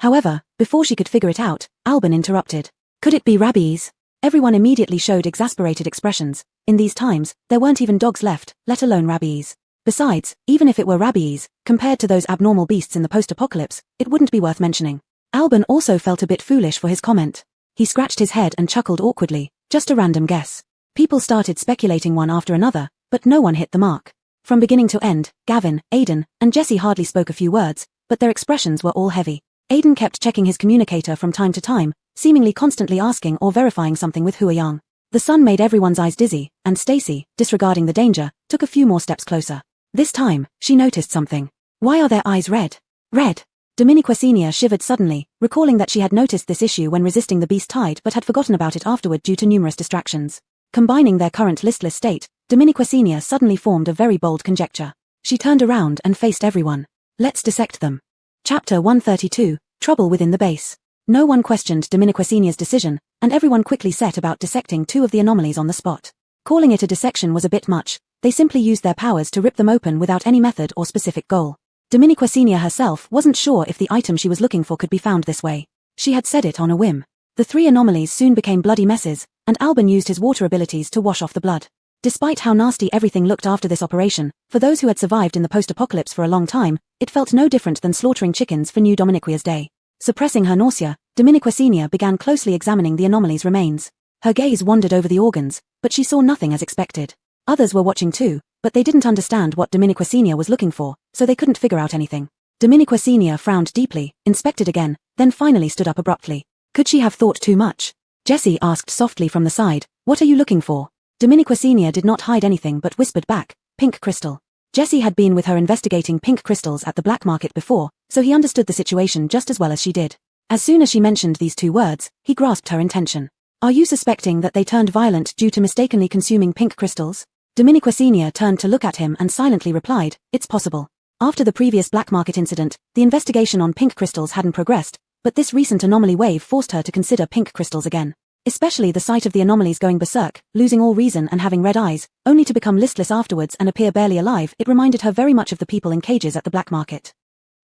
Speaker 1: However, before she could figure it out, Alban interrupted. Could it be rabies? Everyone immediately showed exasperated expressions. In these times, there weren't even dogs left, let alone rabies. Besides, even if it were rabies, compared to those abnormal beasts in the post-apocalypse, it wouldn't be worth mentioning. Alban also felt a bit foolish for his comment. He scratched his head and chuckled awkwardly, just a random guess. People started speculating one after another, but no one hit the mark. From beginning to end, Gavin, Aidan, and Jessie hardly spoke a few words, but their expressions were all heavy. Aidan kept checking his communicator from time to time, seemingly constantly asking or verifying something with Huayang. The sun made everyone's eyes dizzy, and Stacy, disregarding the danger, took a few more steps closer. This time, she noticed something. Why are their eyes red? Red. Dominica Senior shivered suddenly, recalling that she had noticed this issue when resisting the beast tide but had forgotten about it afterward due to numerous distractions. Combining their current listless state, Dominica Senior suddenly formed a very bold conjecture. She turned around and faced everyone. Let's dissect them. Chapter 132, Trouble Within the Base. No one questioned Dominiquacena's decision, and everyone quickly set about dissecting 2 of the anomalies on the spot. Calling it a dissection was a bit much. They simply used their powers to rip them open without any method or specific goal. Dominiquacena herself wasn't sure if the item she was looking for could be found this way. She had said it on a whim. The 3 anomalies soon became bloody messes, and Alban used his water abilities to wash off the blood. Despite how nasty everything looked after this operation, for those who had survived in the post-apocalypse for a long time, it felt no different than slaughtering chickens for New Dominiquia's Day. Suppressing her nausea, Dominiquacena began closely examining the anomalies' remains. Her gaze wandered over the organs, but she saw nothing as expected. Others were watching too, but they didn't understand what Dominiquacena was looking for, so they couldn't figure out anything. Dominiquacena frowned deeply, inspected again, then finally stood up abruptly. Could she have thought too much? Jessie asked softly from the side, "What are you looking for?" Dominiquacena did not hide anything but whispered back, "Pink crystal." Jessie had been with her investigating pink crystals at the black market before, so he understood the situation just as well as she did. As soon as she mentioned these 2 words, he grasped her intention. "Are you suspecting that they turned violent due to mistakenly consuming pink crystals?" Dominiquacena turned to look at him and silently replied, "It's possible." After the previous black market incident, the investigation on pink crystals hadn't progressed, but this recent anomaly wave forced her to consider pink crystals again. Especially the sight of the anomalies going berserk, losing all reason and having red eyes, only to become listless afterwards and appear barely alive, it reminded her very much of the people in cages at the black market.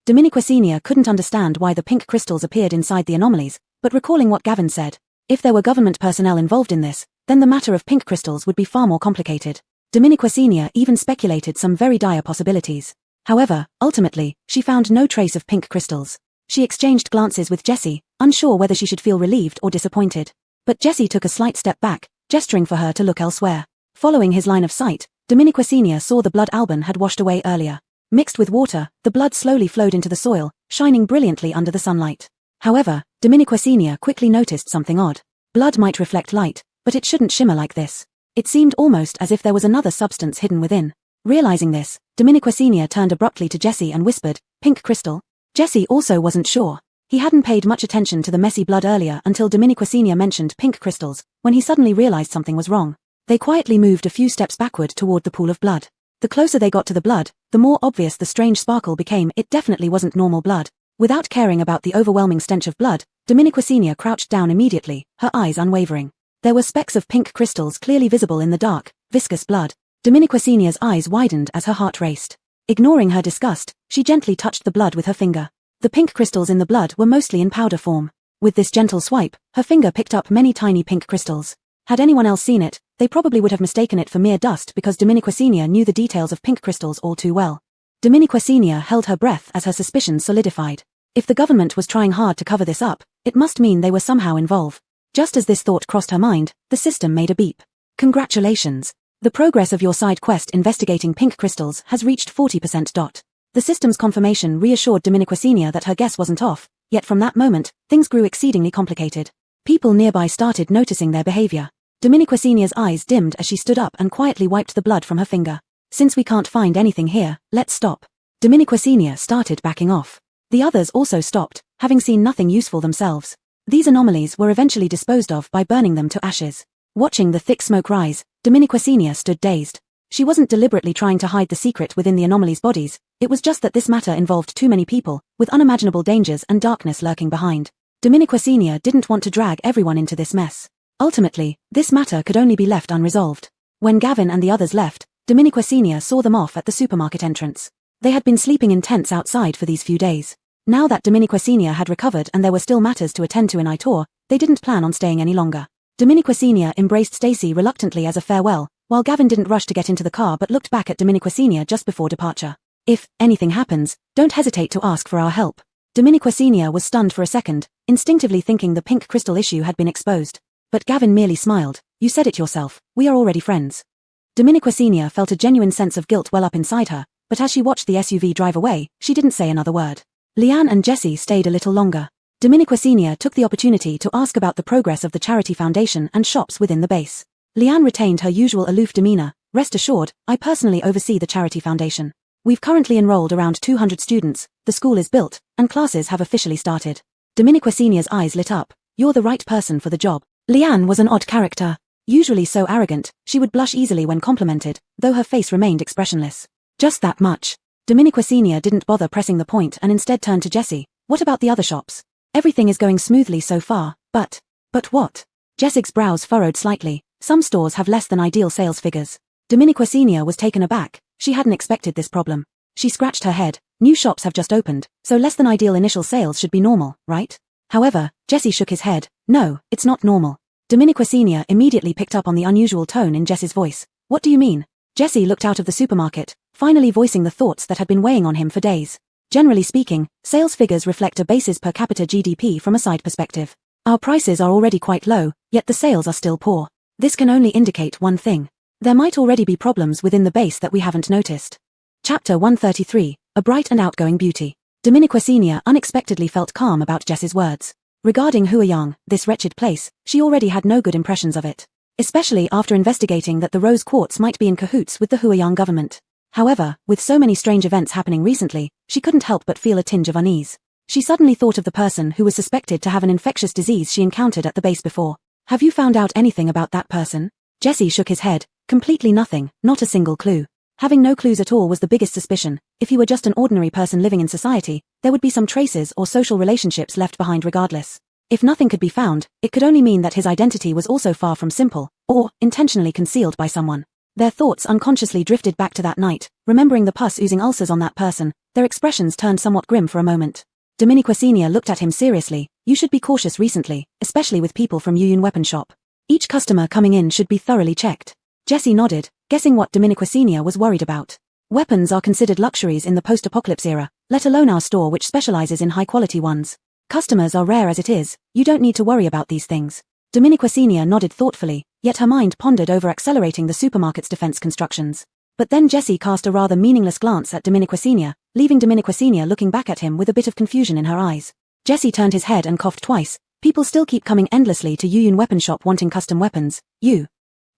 Speaker 1: Dominiquacena couldn't understand why the pink crystals appeared inside the anomalies, but recalling what Gavin said, if there were government personnel involved in this, then the matter of pink crystals would be far more complicated. Dominiquacena even speculated some very dire possibilities. However, ultimately, she found no trace of pink crystals. She exchanged glances with Jessie, unsure whether she should feel relieved or disappointed. But Jessie took a slight step back, gesturing for her to look elsewhere. Following his line of sight, Dominiquacena saw the blood Alban had washed away earlier. Mixed with water, the blood slowly flowed into the soil, shining brilliantly under the sunlight. However, Dominiquacena quickly noticed something odd. Blood might reflect light, but it shouldn't shimmer like this. It seemed almost as if there was another substance hidden within. Realizing this, Dominiquacena turned abruptly to Jessie and whispered, "Pink crystal?" Jessie also wasn't sure. He hadn't paid much attention to the messy blood earlier until Dominiquacena mentioned pink crystals, when he suddenly realized something was wrong. They quietly moved a few steps backward toward the pool of blood. The closer they got to the blood, the more obvious the strange sparkle became. It definitely wasn't normal blood. Without caring about the overwhelming stench of blood, Dominiquacena crouched down immediately, her eyes unwavering. There were specks of pink crystals clearly visible in the dark, viscous blood. Dominiquacena's eyes widened as her heart raced. Ignoring her disgust, she gently touched the blood with her finger. The pink crystals in the blood were mostly in powder form. With this gentle swipe, her finger picked up many tiny pink crystals. Had anyone else seen it, they probably would have mistaken it for mere dust because Dominiquacena knew the details of pink crystals all too well. Dominiquacena held her breath as her suspicions solidified. If the government was trying hard to cover this up, it must mean they were somehow involved. Just as this thought crossed her mind, the system made a beep. Congratulations. The progress of your side quest investigating pink crystals has reached 40%. The system's confirmation reassured Dominiquacena that her guess wasn't off, yet from that moment, things grew exceedingly complicated. People nearby started noticing their behavior. Dominiquacena's eyes dimmed as she stood up and quietly wiped the blood from her finger. Since we can't find anything here, let's stop. Dominiquacena started backing off. The others also stopped, having seen nothing useful themselves. These anomalies were eventually disposed of by burning them to ashes. Watching the thick smoke rise, Dominiquacena stood dazed. She wasn't deliberately trying to hide the secret within the anomalies' bodies, it was just that this matter involved too many people, with unimaginable dangers and darkness lurking behind. Dominiquacena didn't want to drag everyone into this mess. Ultimately, this matter could only be left unresolved. When Gavin and the others left, Dominiquacena saw them off at the supermarket entrance. They had been sleeping in tents outside for these few days. Now that Dominiquacena had recovered and there were still matters to attend to in Itor, they didn't plan on staying any longer. Dominiquacena embraced Stacy reluctantly as a farewell, while Gavin didn't rush to get into the car but looked back at Dominiquacena just before departure. If anything happens, don't hesitate to ask for our help. Dominiquacena was stunned for a second, instinctively thinking the pink crystal issue had been exposed. But Gavin merely smiled. You said it yourself, we are already friends. Dominiquacena felt a genuine sense of guilt well up inside her, but as she watched the SUV drive away, she didn't say another word. Leanne and Jessie stayed a little longer. Dominiquacena took the opportunity to ask about the progress of the charity foundation and shops within the base. Leanne retained her usual aloof demeanor. Rest assured, I personally oversee the charity foundation. We've currently enrolled around 200 students, the school is built, and classes have officially started. Dominiquacena's eyes lit up. You're the right person for the job. Leanne was an odd character. Usually so arrogant, she would blush easily when complimented, though her face remained expressionless. Just that much. Dominiquacinia didn't bother pressing the point and instead turned to Jessie. What about the other shops? Everything is going smoothly so far, but what? Jessie's brows furrowed slightly. Some stores have less than ideal sales figures. Dominiquacinia was taken aback. She hadn't expected this problem. She scratched her head. New shops have just opened, so less than ideal initial sales should be normal, right? However, Jessie shook his head. No, it's not normal. Dominiquacinia immediately picked up on the unusual tone in Jessie's voice. What do you mean? Jessie looked out of the supermarket, finally voicing the thoughts that had been weighing on him for days. Generally speaking, sales figures reflect a base's per capita GDP from a side perspective. Our prices are already quite low, yet the sales are still poor. This can only indicate one thing. There might already be problems within the base that we haven't noticed. Chapter 133, A Bright and Outgoing Beauty. Dominiquacinia unexpectedly felt calm about Jessie's words. Regarding Huayang, this wretched place, she already had no good impressions of it. Especially after investigating that the Rose Quartz might be in cahoots with the Huayang government. However, with so many strange events happening recently, she couldn't help but feel a tinge of unease. She suddenly thought of the person who was suspected to have an infectious disease she encountered at the base before. Have you found out anything about that person? Jessie shook his head. Completely nothing, not a single clue. Having no clues at all was the biggest suspicion. If he were just an ordinary person living in society, there would be some traces or social relationships left behind regardless. If nothing could be found, it could only mean that his identity was also far from simple, or intentionally concealed by someone. Their thoughts unconsciously drifted back to that night, remembering the pus oozing ulcers on that person. Their expressions turned somewhat grim for a moment. Dominiquacinia looked at him seriously. You should be cautious recently, especially with people from Yuyun Weapon Shop. Each customer coming in should be thoroughly checked. Jessie nodded, guessing what Dominiquacinia was worried about. Weapons are considered luxuries in the post-apocalypse era, let alone our store which specializes in high-quality ones. Customers are rare as it is, you don't need to worry about these things. Dominiquacinia nodded thoughtfully, yet her mind pondered over accelerating the supermarket's defense constructions. But then Jessie cast a rather meaningless glance at Dominiquacinia, leaving Dominiquacinia looking back at him with a bit of confusion in her eyes. Jessie turned his head and coughed twice. People still keep coming endlessly to Yuyun Weapon Shop wanting custom weapons.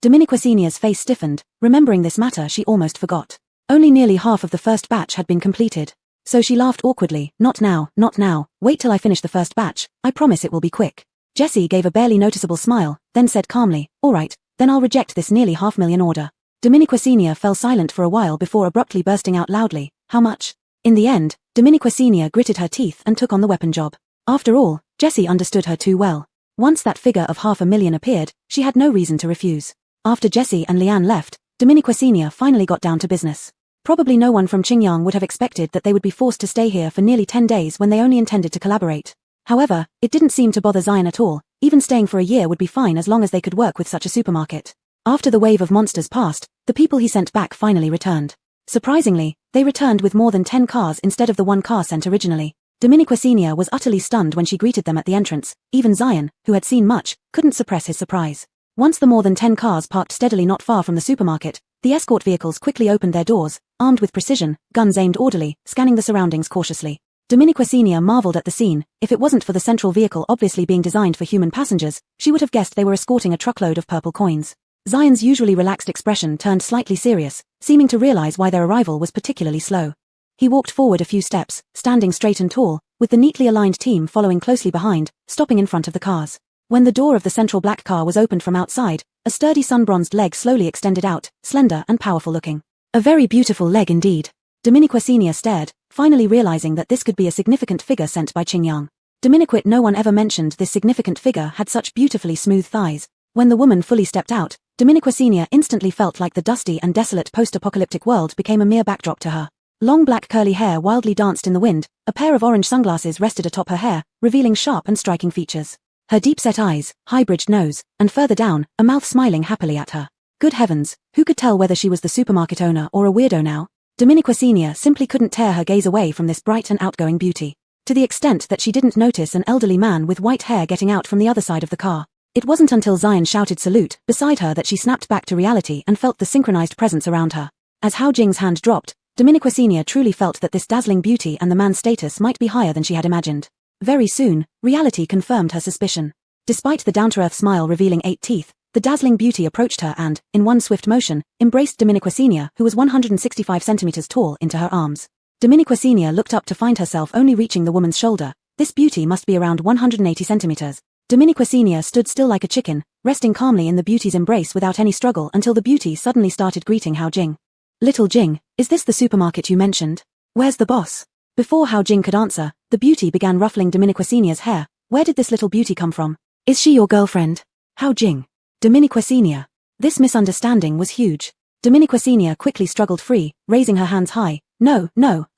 Speaker 1: Dominiquacinia's face stiffened. Remembering this matter she almost forgot. Only nearly half of the first batch had been completed. So she laughed awkwardly. Not now, not now. Wait till I finish the first batch. I promise it will be quick. Jessie gave a barely noticeable smile, then said calmly, all right, then I'll reject this nearly $500,000 order. Dominiquacinia fell silent for a while before abruptly bursting out loudly. How much? In the end, Dominiquacinia gritted her teeth and took on the weapon job. After all, Jessie understood her too well. Once that figure of $500,000 appeared, she had no reason to refuse. After Jessie and Liane left, Dominiquacinia finally got down to business. Probably no one from Qingyang would have expected that they would be forced to stay here for nearly 10 days when they only intended to collaborate. However, it didn't seem to bother Zion at all. Even staying for a year would be fine as long as they could work with such a supermarket. After the wave of monsters passed, the people he sent back finally returned. Surprisingly, they returned with more than 10 cars instead of the 1 car sent originally. Dominiquacinia was utterly stunned when she greeted them at the entrance. Even Zion, who had seen much, couldn't suppress his surprise. Once the more than 10 cars parked steadily not far from the supermarket, the escort vehicles quickly opened their doors, armed with precision, guns aimed orderly, scanning the surroundings cautiously. Dominiquacinia marveled at the scene. If it wasn't for the central vehicle obviously being designed for human passengers, she would have guessed they were escorting a truckload of purple coins. Zion's usually relaxed expression turned slightly serious, seeming to realize why their arrival was particularly slow. He walked forward a few steps, standing straight and tall, with the neatly aligned team following closely behind, stopping in front of the cars. When the door of the central black car was opened from outside, a sturdy sun-bronzed leg slowly extended out, slender and powerful looking. A very beautiful leg indeed. Dominiquacinia stared, finally realizing that this could be a significant figure sent by Qingyang. Dominiquit no one ever mentioned this significant figure had such beautifully smooth thighs. When the woman fully stepped out, Dominiquacinia instantly felt like the dusty and desolate post-apocalyptic world became a mere backdrop to her. Long black curly hair wildly danced in the wind, a pair of orange sunglasses rested atop her hair, revealing sharp and striking features. Her deep-set eyes, high-bridged nose, and further down, a mouth smiling happily at her. Good heavens, who could tell whether she was the supermarket owner or a weirdo now? Dominiquacinia simply couldn't tear her gaze away from this bright and outgoing beauty. To the extent that she didn't notice an elderly man with white hair getting out from the other side of the car. It wasn't until Zion shouted salute beside her that she snapped back to reality and felt the synchronized presence around her. As Hao Jing's hand dropped, Dominiquacinia truly felt that this dazzling beauty and the man's status might be higher than she had imagined. Very soon, reality confirmed her suspicion. Despite the down-to-earth smile revealing 8 teeth, the dazzling beauty approached her and, in one swift motion, embraced Dominiquacinia, who was 165 centimeters tall, into her arms. Dominiquacinia looked up to find herself only reaching the woman's shoulder. This beauty must be around 180 centimeters. Dominiquacinia stood still like a chicken, resting calmly in the beauty's embrace without any struggle until the beauty suddenly started greeting Hao Jing. Little Jing, is this the supermarket you mentioned? Where's the boss? Before Hao Jing could answer, the beauty began ruffling Dominiquesenia's hair. Where did this little beauty come from? Is she your girlfriend? Hao Jing. Dominiquesenia. This misunderstanding was huge. Dominiquesenia quickly struggled free, raising her hands high. No,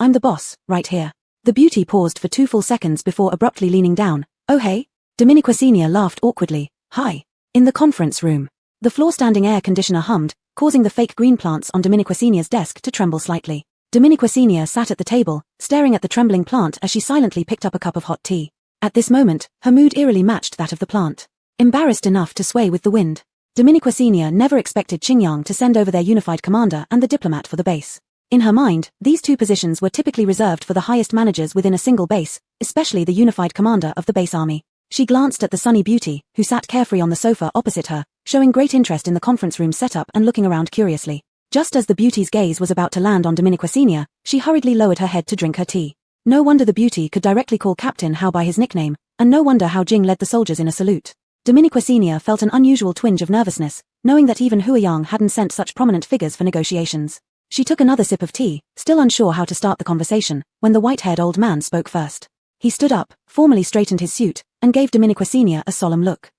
Speaker 1: I'm the boss, right here. The beauty paused for 2 full seconds before abruptly leaning down. Oh hey? Dominiquesenia laughed awkwardly. Hi. In the conference room. The floor-standing air conditioner hummed, causing the fake green plants on Dominiquesenia's desk to tremble slightly. Dominiquesenia sat at the table, staring at the trembling plant as she silently picked up a cup of hot tea. At this moment, her mood eerily matched that of the plant. Embarrassed enough to sway with the wind, Dominiquesenia never expected Qingyang to send over their unified commander and the diplomat for the base. In her mind, these 2 positions were typically reserved for the highest managers within a single base, especially the unified commander of the base army. She glanced at the sunny beauty, who sat carefree on the sofa opposite her, showing great interest in the conference room setup and looking around curiously. Just as the beauty's gaze was about to land on Dominiquesenia, she hurriedly lowered her head to drink her tea. No wonder the beauty could directly call Captain Hao by his nickname, and no wonder Hao Jing led the soldiers in a salute. Dominiquesenia felt an unusual twinge of nervousness, knowing that even Huiyang hadn't sent such prominent figures for negotiations. She took another sip of tea, still unsure how to start the conversation, when the white-haired old man spoke first. He stood up, formally straightened his suit, and gave Dominiquesenia a solemn look.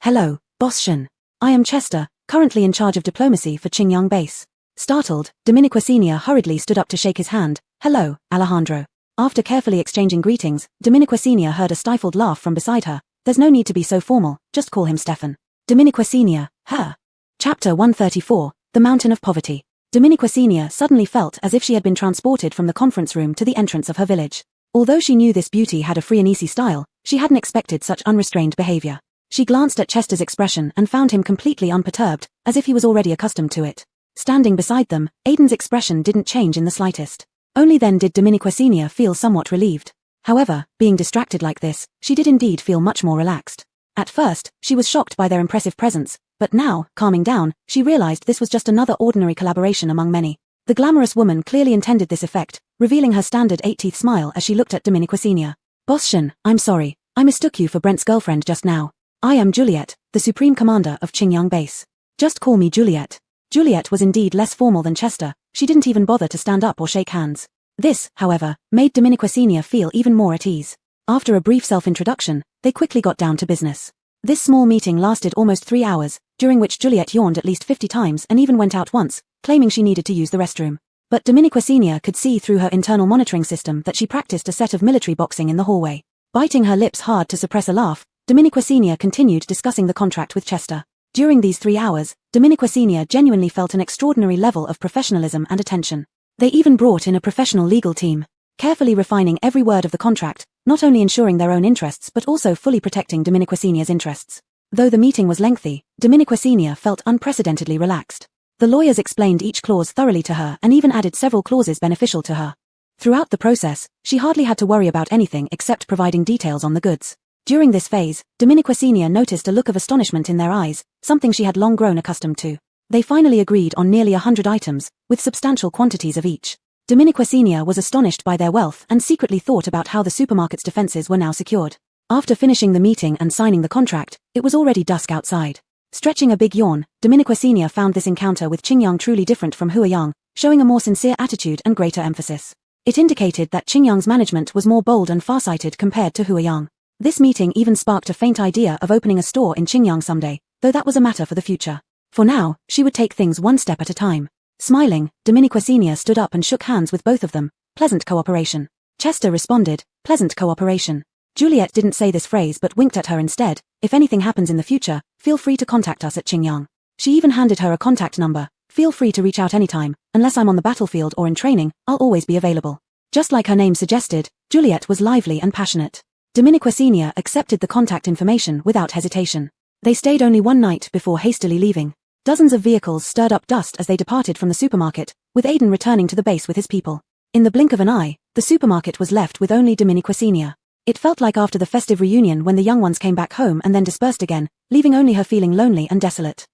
Speaker 1: Hello, Boss Shen. I am Chester, currently in charge of diplomacy for Qingyang base. Startled, Dominiquesenia hurriedly stood up to shake his hand. Hello, Alejandro. After carefully exchanging greetings, Dominiquesenia heard a stifled laugh from beside her. There's no need to be so formal, just call him Stefan. Dominiquesenia, her. Chapter 134, The Mountain of Poverty. Dominiquesenia suddenly felt as if she had been transported from the conference room to the entrance of her village. Although she knew this beauty had a free and easy style, she hadn't expected such unrestrained behavior. She glanced at Chester's expression and found him completely unperturbed, as if he was already accustomed to it. Standing beside them, Aiden's expression didn't change in the slightest. Only then did Dominiquesenia feel somewhat relieved. However, being distracted like this, she did indeed feel much more relaxed. At first, she was shocked by their impressive presence, but now, calming down, she realized this was just another ordinary collaboration among many. The glamorous woman clearly intended this effect, revealing her standard 8-teeth smile as she looked at Dominiquesenia. Boss Shen, I'm sorry, I mistook you for Brent's girlfriend just now. I am Juliet, the Supreme Commander of Qingyang Base. Just call me Juliet. Juliet was indeed less formal than Chester, she didn't even bother to stand up or shake hands. This, however, made Dominiquesenia feel even more at ease. After a brief self-introduction, they quickly got down to business. This small meeting lasted almost 3 hours, during which Juliet yawned at least 50 times and even went out once, claiming she needed to use the restroom. But Dominiquesenia could see through her internal monitoring system that she practiced a set of military boxing in the hallway. Biting her lips hard to suppress a laugh, Dominiquesenia continued discussing the contract with Chester. During these 3 hours, Dominiquesenia genuinely felt an extraordinary level of professionalism and attention. They even brought in a professional legal team, carefully refining every word of the contract, not only ensuring their own interests but also fully protecting Dominiquesenia's interests. Though the meeting was lengthy, Dominiquesenia felt unprecedentedly relaxed. The lawyers explained each clause thoroughly to her and even added several clauses beneficial to her. Throughout the process, she hardly had to worry about anything except providing details on the goods. During this phase, Dominiquesenia noticed a look of astonishment in their eyes, something she had long grown accustomed to. They finally agreed on nearly 100 items, with substantial quantities of each. Dominiquesenia was astonished by their wealth and secretly thought about how the supermarket's defenses were now secured. After finishing the meeting and signing the contract, it was already dusk outside. Stretching a big yawn, Dominiquesenia found this encounter with Qingyang truly different from Huiyang, showing a more sincere attitude and greater emphasis. It indicated that Qingyang's management was more bold and farsighted compared to Huiyang. This meeting even sparked a faint idea of opening a store in Qingyang someday, though that was a matter for the future. For now, she would take things one step at a time. Smiling, Dominiquesenia stood up and shook hands with both of them. Pleasant cooperation. Chester responded, pleasant cooperation. Juliet didn't say this phrase but winked at her instead. If anything happens in the future, feel free to contact us at Qingyang. She even handed her a contact number. Feel free to reach out anytime. Unless I'm on the battlefield or in training, I'll always be available. Just like her name suggested, Juliet was lively and passionate. Dominiquesenia accepted the contact information without hesitation. They stayed only one night before hastily leaving. Dozens of vehicles stirred up dust as they departed from the supermarket, with Aiden returning to the base with his people. In the blink of an eye, the supermarket was left with only Dominiquesenia. It felt like after the festive reunion when the young ones came back home and then dispersed again, leaving only her feeling lonely and desolate.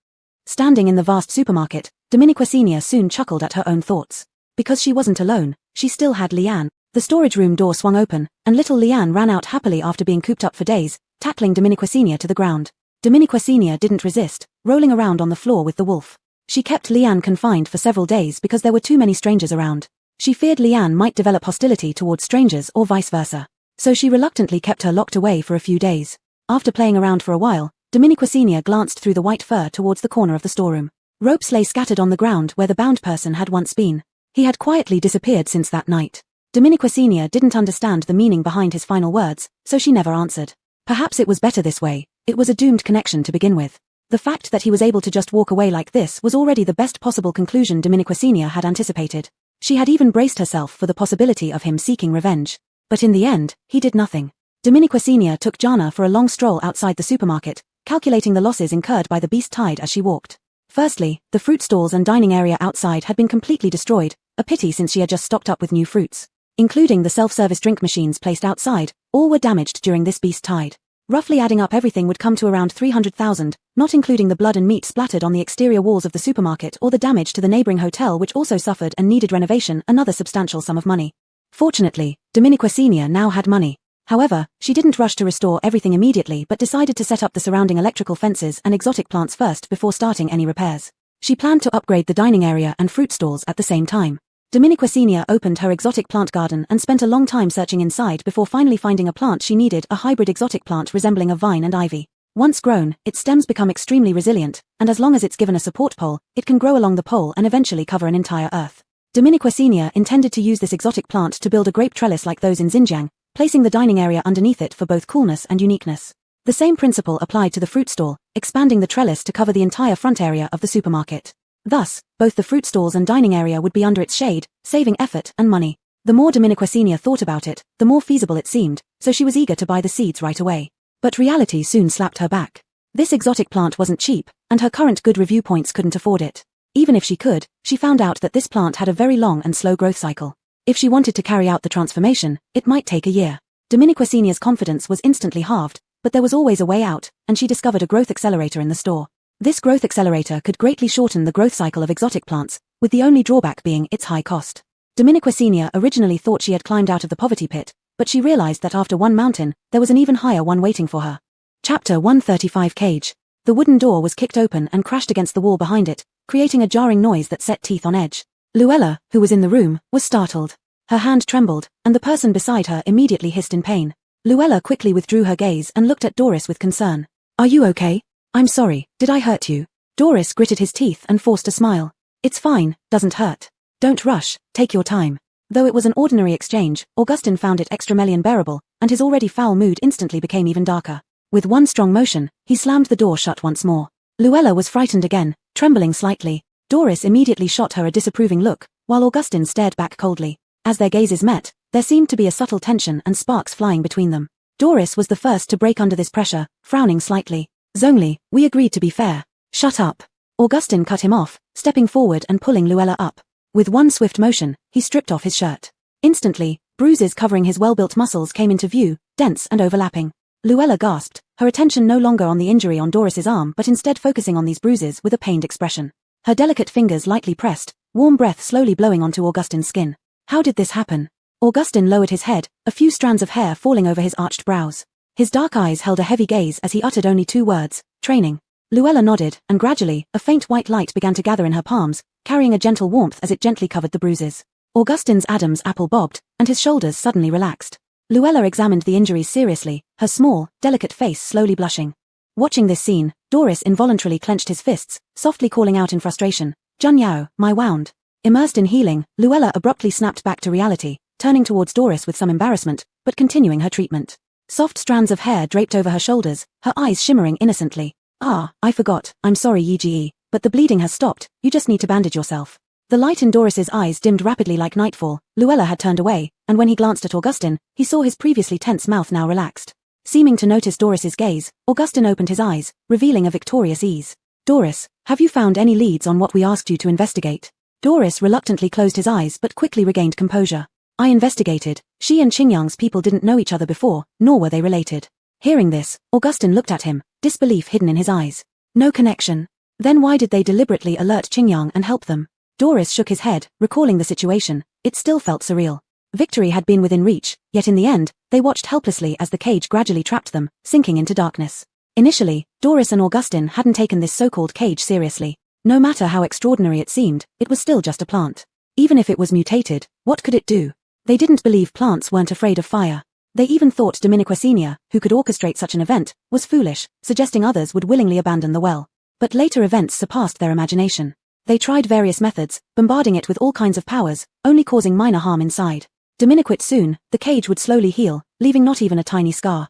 Speaker 1: Standing in the vast supermarket, Dominiquesenia soon chuckled at her own thoughts. Because she wasn't alone, she still had Liane. The storage room door swung open, and little Liane ran out happily after being cooped up for days, tackling Dominiquesenia to the ground. Dominiquesenia didn't resist, rolling around on the floor with the wolf. She kept Leanne confined for several days because there were too many strangers around. She feared Leanne might develop hostility towards strangers or vice versa. So she reluctantly kept her locked away for a few days. After playing around for a while, Dominique Senior glanced through the white fur towards the corner of the storeroom. Ropes lay scattered on the ground where the bound person had once been. He had quietly disappeared since that night. Dominique Senior didn't understand the meaning behind his final words, so she never answered. Perhaps it was better this way. It was a doomed connection to begin with. The fact that he was able to just walk away like this was already the best possible conclusion Dominique Senior had anticipated. She had even braced herself for the possibility of him seeking revenge. But in the end, he did nothing. Dominique Senior took Jana for a long stroll outside the supermarket, calculating the losses incurred by the beast tide as she walked. Firstly, the fruit stalls and dining area outside had been completely destroyed, a pity since she had just stocked up with new fruits. Including the self-service drink machines placed outside, all were damaged during this beast tide. Roughly adding up everything would come to around 300,000, not including the blood and meat splattered on the exterior walls of the supermarket or the damage to the neighboring hotel which also suffered and needed renovation, another substantial sum of money. Fortunately, Dominique Senior now had money. However, she didn't rush to restore everything immediately but decided to set up the surrounding electrical fences and exotic plants first before starting any repairs. She planned to upgrade the dining area and fruit stalls at the same time. Dominique Senior opened her exotic plant garden and spent a long time searching inside before finally finding a plant she needed, a hybrid exotic plant resembling a vine and ivy. Once grown, its stems become extremely resilient, and as long as it's given a support pole, it can grow along the pole and eventually cover an entire earth. Dominique Senior intended to use this exotic plant to build a grape trellis like those in Xinjiang, placing the dining area underneath it for both coolness and uniqueness. The same principle applied to the fruit stall, expanding the trellis to cover the entire front area of the supermarket. Thus, both the fruit stalls and dining area would be under its shade, saving effort and money. The more Dominique Senior thought about it, the more feasible it seemed, so she was eager to buy the seeds right away. But reality soon slapped her back. This exotic plant wasn't cheap, and her current good review points couldn't afford it. Even if she could, she found out that this plant had a very long and slow growth cycle. If she wanted to carry out the transformation, it might take a year. Dominique Senior's confidence was instantly halved, but there was always a way out, and she discovered a growth accelerator in the store. This growth accelerator could greatly shorten the growth cycle of exotic plants, with the only drawback being its high cost. Dominique Senior originally thought she had climbed out of the poverty pit, but she realized that after one mountain, there was an even higher one waiting for her. Chapter 135 Cage. The wooden door was kicked open and crashed against the wall behind it, creating a jarring noise that set teeth on edge. Luella, who was in the room, was startled. Her hand trembled, and the person beside her immediately hissed in pain. Luella quickly withdrew her gaze and looked at Doris with concern. "Are you okay? I'm sorry, did I hurt you?" Doris gritted his teeth and forced a smile. "It's fine, doesn't hurt. Don't rush, take your time." Though it was an ordinary exchange, Augustin found it extremely unbearable, and his already foul mood instantly became even darker. With one strong motion, he slammed the door shut once more. Luella was frightened again, trembling slightly. Doris immediately shot her a disapproving look, while Augustin stared back coldly. As their gazes met, there seemed to be a subtle tension and sparks flying between them. Doris was the first to break under this pressure, frowning slightly. "Zhongli, we agreed to be fair. Shut up." Augustin cut him off, stepping forward and pulling Luella up. With one swift motion, he stripped off his shirt. Instantly, bruises covering his well-built muscles came into view, dense and overlapping. Luella gasped, her attention no longer on the injury on Doris's arm but instead focusing on these bruises with a pained expression. Her delicate fingers lightly pressed, warm breath slowly blowing onto Augustin's skin. How did this happen? Augustin lowered his head, a few strands of hair falling over his arched brows. His dark eyes held a heavy gaze as he uttered only two words, training. Luella nodded, and gradually, a faint white light began to gather in her palms, carrying a gentle warmth as it gently covered the bruises. Augustin's Adam's apple bobbed, and his shoulders suddenly relaxed. Luella examined the injuries seriously, her small, delicate face slowly blushing. Watching this scene, Doris involuntarily clenched his fists, softly calling out in frustration, "Jun Yao, my wound." Immersed in healing, Luella abruptly snapped back to reality, turning towards Doris with some embarrassment, but continuing her treatment. Soft strands of hair draped over her shoulders, her eyes shimmering innocently. "Ah, I forgot, I'm sorry Yige, but the bleeding has stopped, you just need to bandage yourself." The light in Doris's eyes dimmed rapidly like nightfall. Luella had turned away, and when he glanced at Augustin, he saw his previously tense mouth now relaxed. Seeming to notice Doris's gaze, Augustin opened his eyes, revealing a victorious ease. "Doris, have you found any leads on what we asked you to investigate?" Doris reluctantly closed his eyes but quickly regained composure. "I investigated. She and Qingyang's people didn't know each other before, nor were they related." Hearing this, Augustin looked at him, disbelief hidden in his eyes. No connection. Then why did they deliberately alert Qingyang and help them? Doris shook his head, recalling the situation. It still felt surreal. Victory had been within reach, yet in the end, they watched helplessly as the cage gradually trapped them, sinking into darkness. Initially, Doris and Augustin hadn't taken this so-called cage seriously. No matter how extraordinary it seemed, it was still just a plant. Even if it was mutated, what could it do? They didn't believe plants weren't afraid of fire. They even thought Dominiquasenia, who could orchestrate such an event, was foolish, suggesting others would willingly abandon the well. But later events surpassed their imagination. They tried various methods, bombarding it with all kinds of powers, only causing minor harm inside. Diminiquate soon, the cage would slowly heal, leaving not even a tiny scar.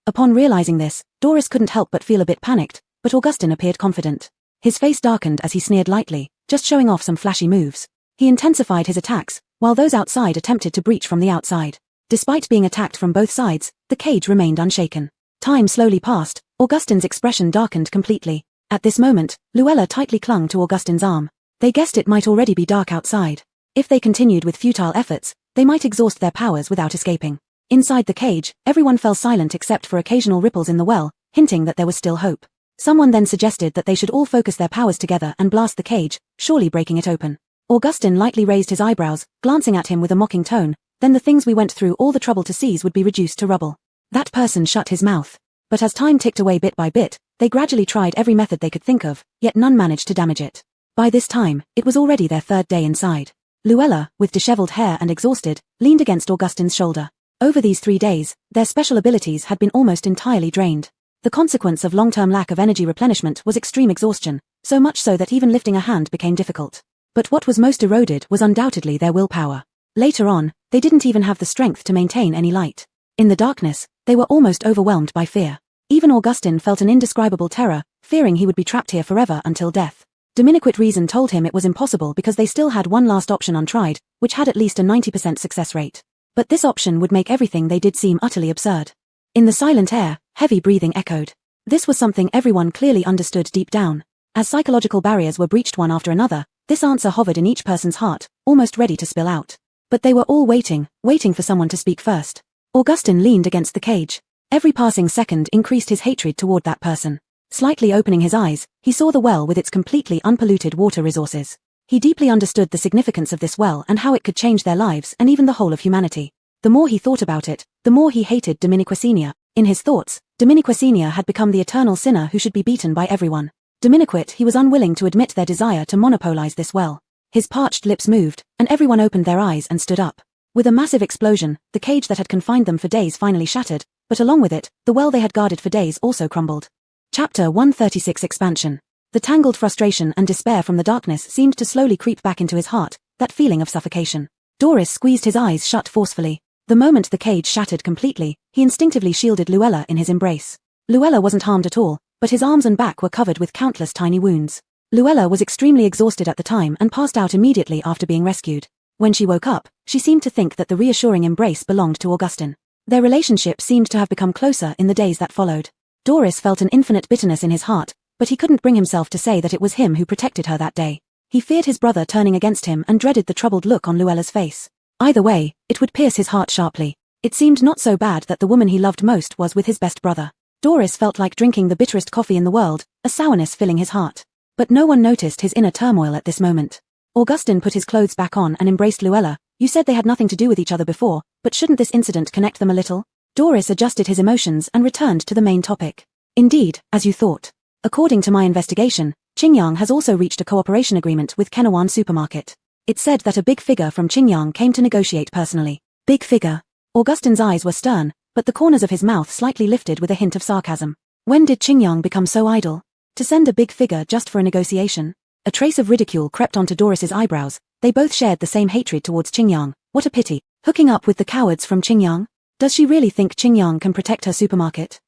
Speaker 1: Upon realizing this, Doris couldn't help but feel a bit panicked, but Augustin appeared confident. His face darkened as he sneered lightly, just showing off some flashy moves. He intensified his attacks, while those outside attempted to breach from the outside. Despite being attacked from both sides, the cage remained unshaken. Time slowly passed, Augustin's expression darkened completely. At this moment, Luella tightly clung to Augustin's arm. They guessed it might already be dark outside. If they continued with futile efforts, they might exhaust their powers without escaping. Inside the cage, everyone fell silent except for occasional ripples in the well, hinting that there was still hope. Someone then suggested that they should all focus their powers together and blast the cage, surely breaking it open. Augustin lightly raised his eyebrows, glancing at him with a mocking tone. Then the things we went through all the trouble to seize would be reduced to rubble. That person shut his mouth. But as time ticked away bit by bit, they gradually tried every method they could think of, yet none managed to damage it. By this time, it was already their third day inside. Luella, with disheveled hair and exhausted, leaned against Augustin's shoulder. Over these 3 days, their special abilities had been almost entirely drained. The consequence of long-term lack of energy replenishment was extreme exhaustion, so much so that even lifting a hand became difficult. But what was most eroded was undoubtedly their willpower. Later on, they didn't even have the strength to maintain any light. In the darkness, they were almost overwhelmed by fear. Even Augustin felt an indescribable terror, fearing he would be trapped here forever until death. Dominiquate reason told him it was impossible because they still had one last option untried, which had at least a 90% success rate. But this option would make everything they did seem utterly absurd. In the silent air, heavy breathing echoed. This was something everyone clearly understood deep down. As psychological barriers were breached one after another, this answer hovered in each person's heart, almost ready to spill out. But they were all waiting for someone to speak first. Augustin leaned against the cage. Every passing second increased his hatred toward that person. Slightly opening his eyes, he saw the well with its completely unpolluted water resources. He deeply understood the significance of this well and how it could change their lives and even the whole of humanity. The more he thought about it, the more he hated Dominiquasenia. In his thoughts, Dominiquasenia had become the eternal sinner who should be beaten by everyone. Dominiquate, he was unwilling to admit their desire to monopolize this well. His parched lips moved, and everyone opened their eyes and stood up. With a massive explosion, the cage that had confined them for days finally shattered, but along with it, the well they had guarded for days also crumbled. Chapter 136 Expansion. The tangled frustration and despair from the darkness seemed to slowly creep back into his heart, that feeling of suffocation. Doris squeezed his eyes shut forcefully. The moment the cage shattered completely, he instinctively shielded Luella in his embrace. Luella wasn't harmed at all, but his arms and back were covered with countless tiny wounds. Luella was extremely exhausted at the time and passed out immediately after being rescued. When she woke up, she seemed to think that the reassuring embrace belonged to Augustin. Their relationship seemed to have become closer in the days that followed. Doris felt an infinite bitterness in his heart, but he couldn't bring himself to say that it was him who protected her that day. He feared his brother turning against him and dreaded the troubled look on Luella's face. Either way, it would pierce his heart sharply. It seemed not so bad that the woman he loved most was with his best brother. Doris felt like drinking the bitterest coffee in the world, a sourness filling his heart. But no one noticed his inner turmoil at this moment. Augustin put his clothes back on and embraced Luella. You said they had nothing to do with each other before, but shouldn't this incident connect them a little? Doris adjusted his emotions and returned to the main topic. Indeed, as you thought. According to my investigation, Qingyang has also reached a cooperation agreement with Kenawan Supermarket. It said that a big figure from Qingyang came to negotiate personally. Big figure. Augustin's eyes were stern, but the corners of his mouth slightly lifted with a hint of sarcasm. When did Qingyang become so idle? To send a big figure just for a negotiation? A trace of ridicule crept onto Doris's eyebrows. They both shared the same hatred towards Qingyang. What a pity. Hooking up with the cowards from Qingyang? Does she really think Qingyang can protect her supermarket?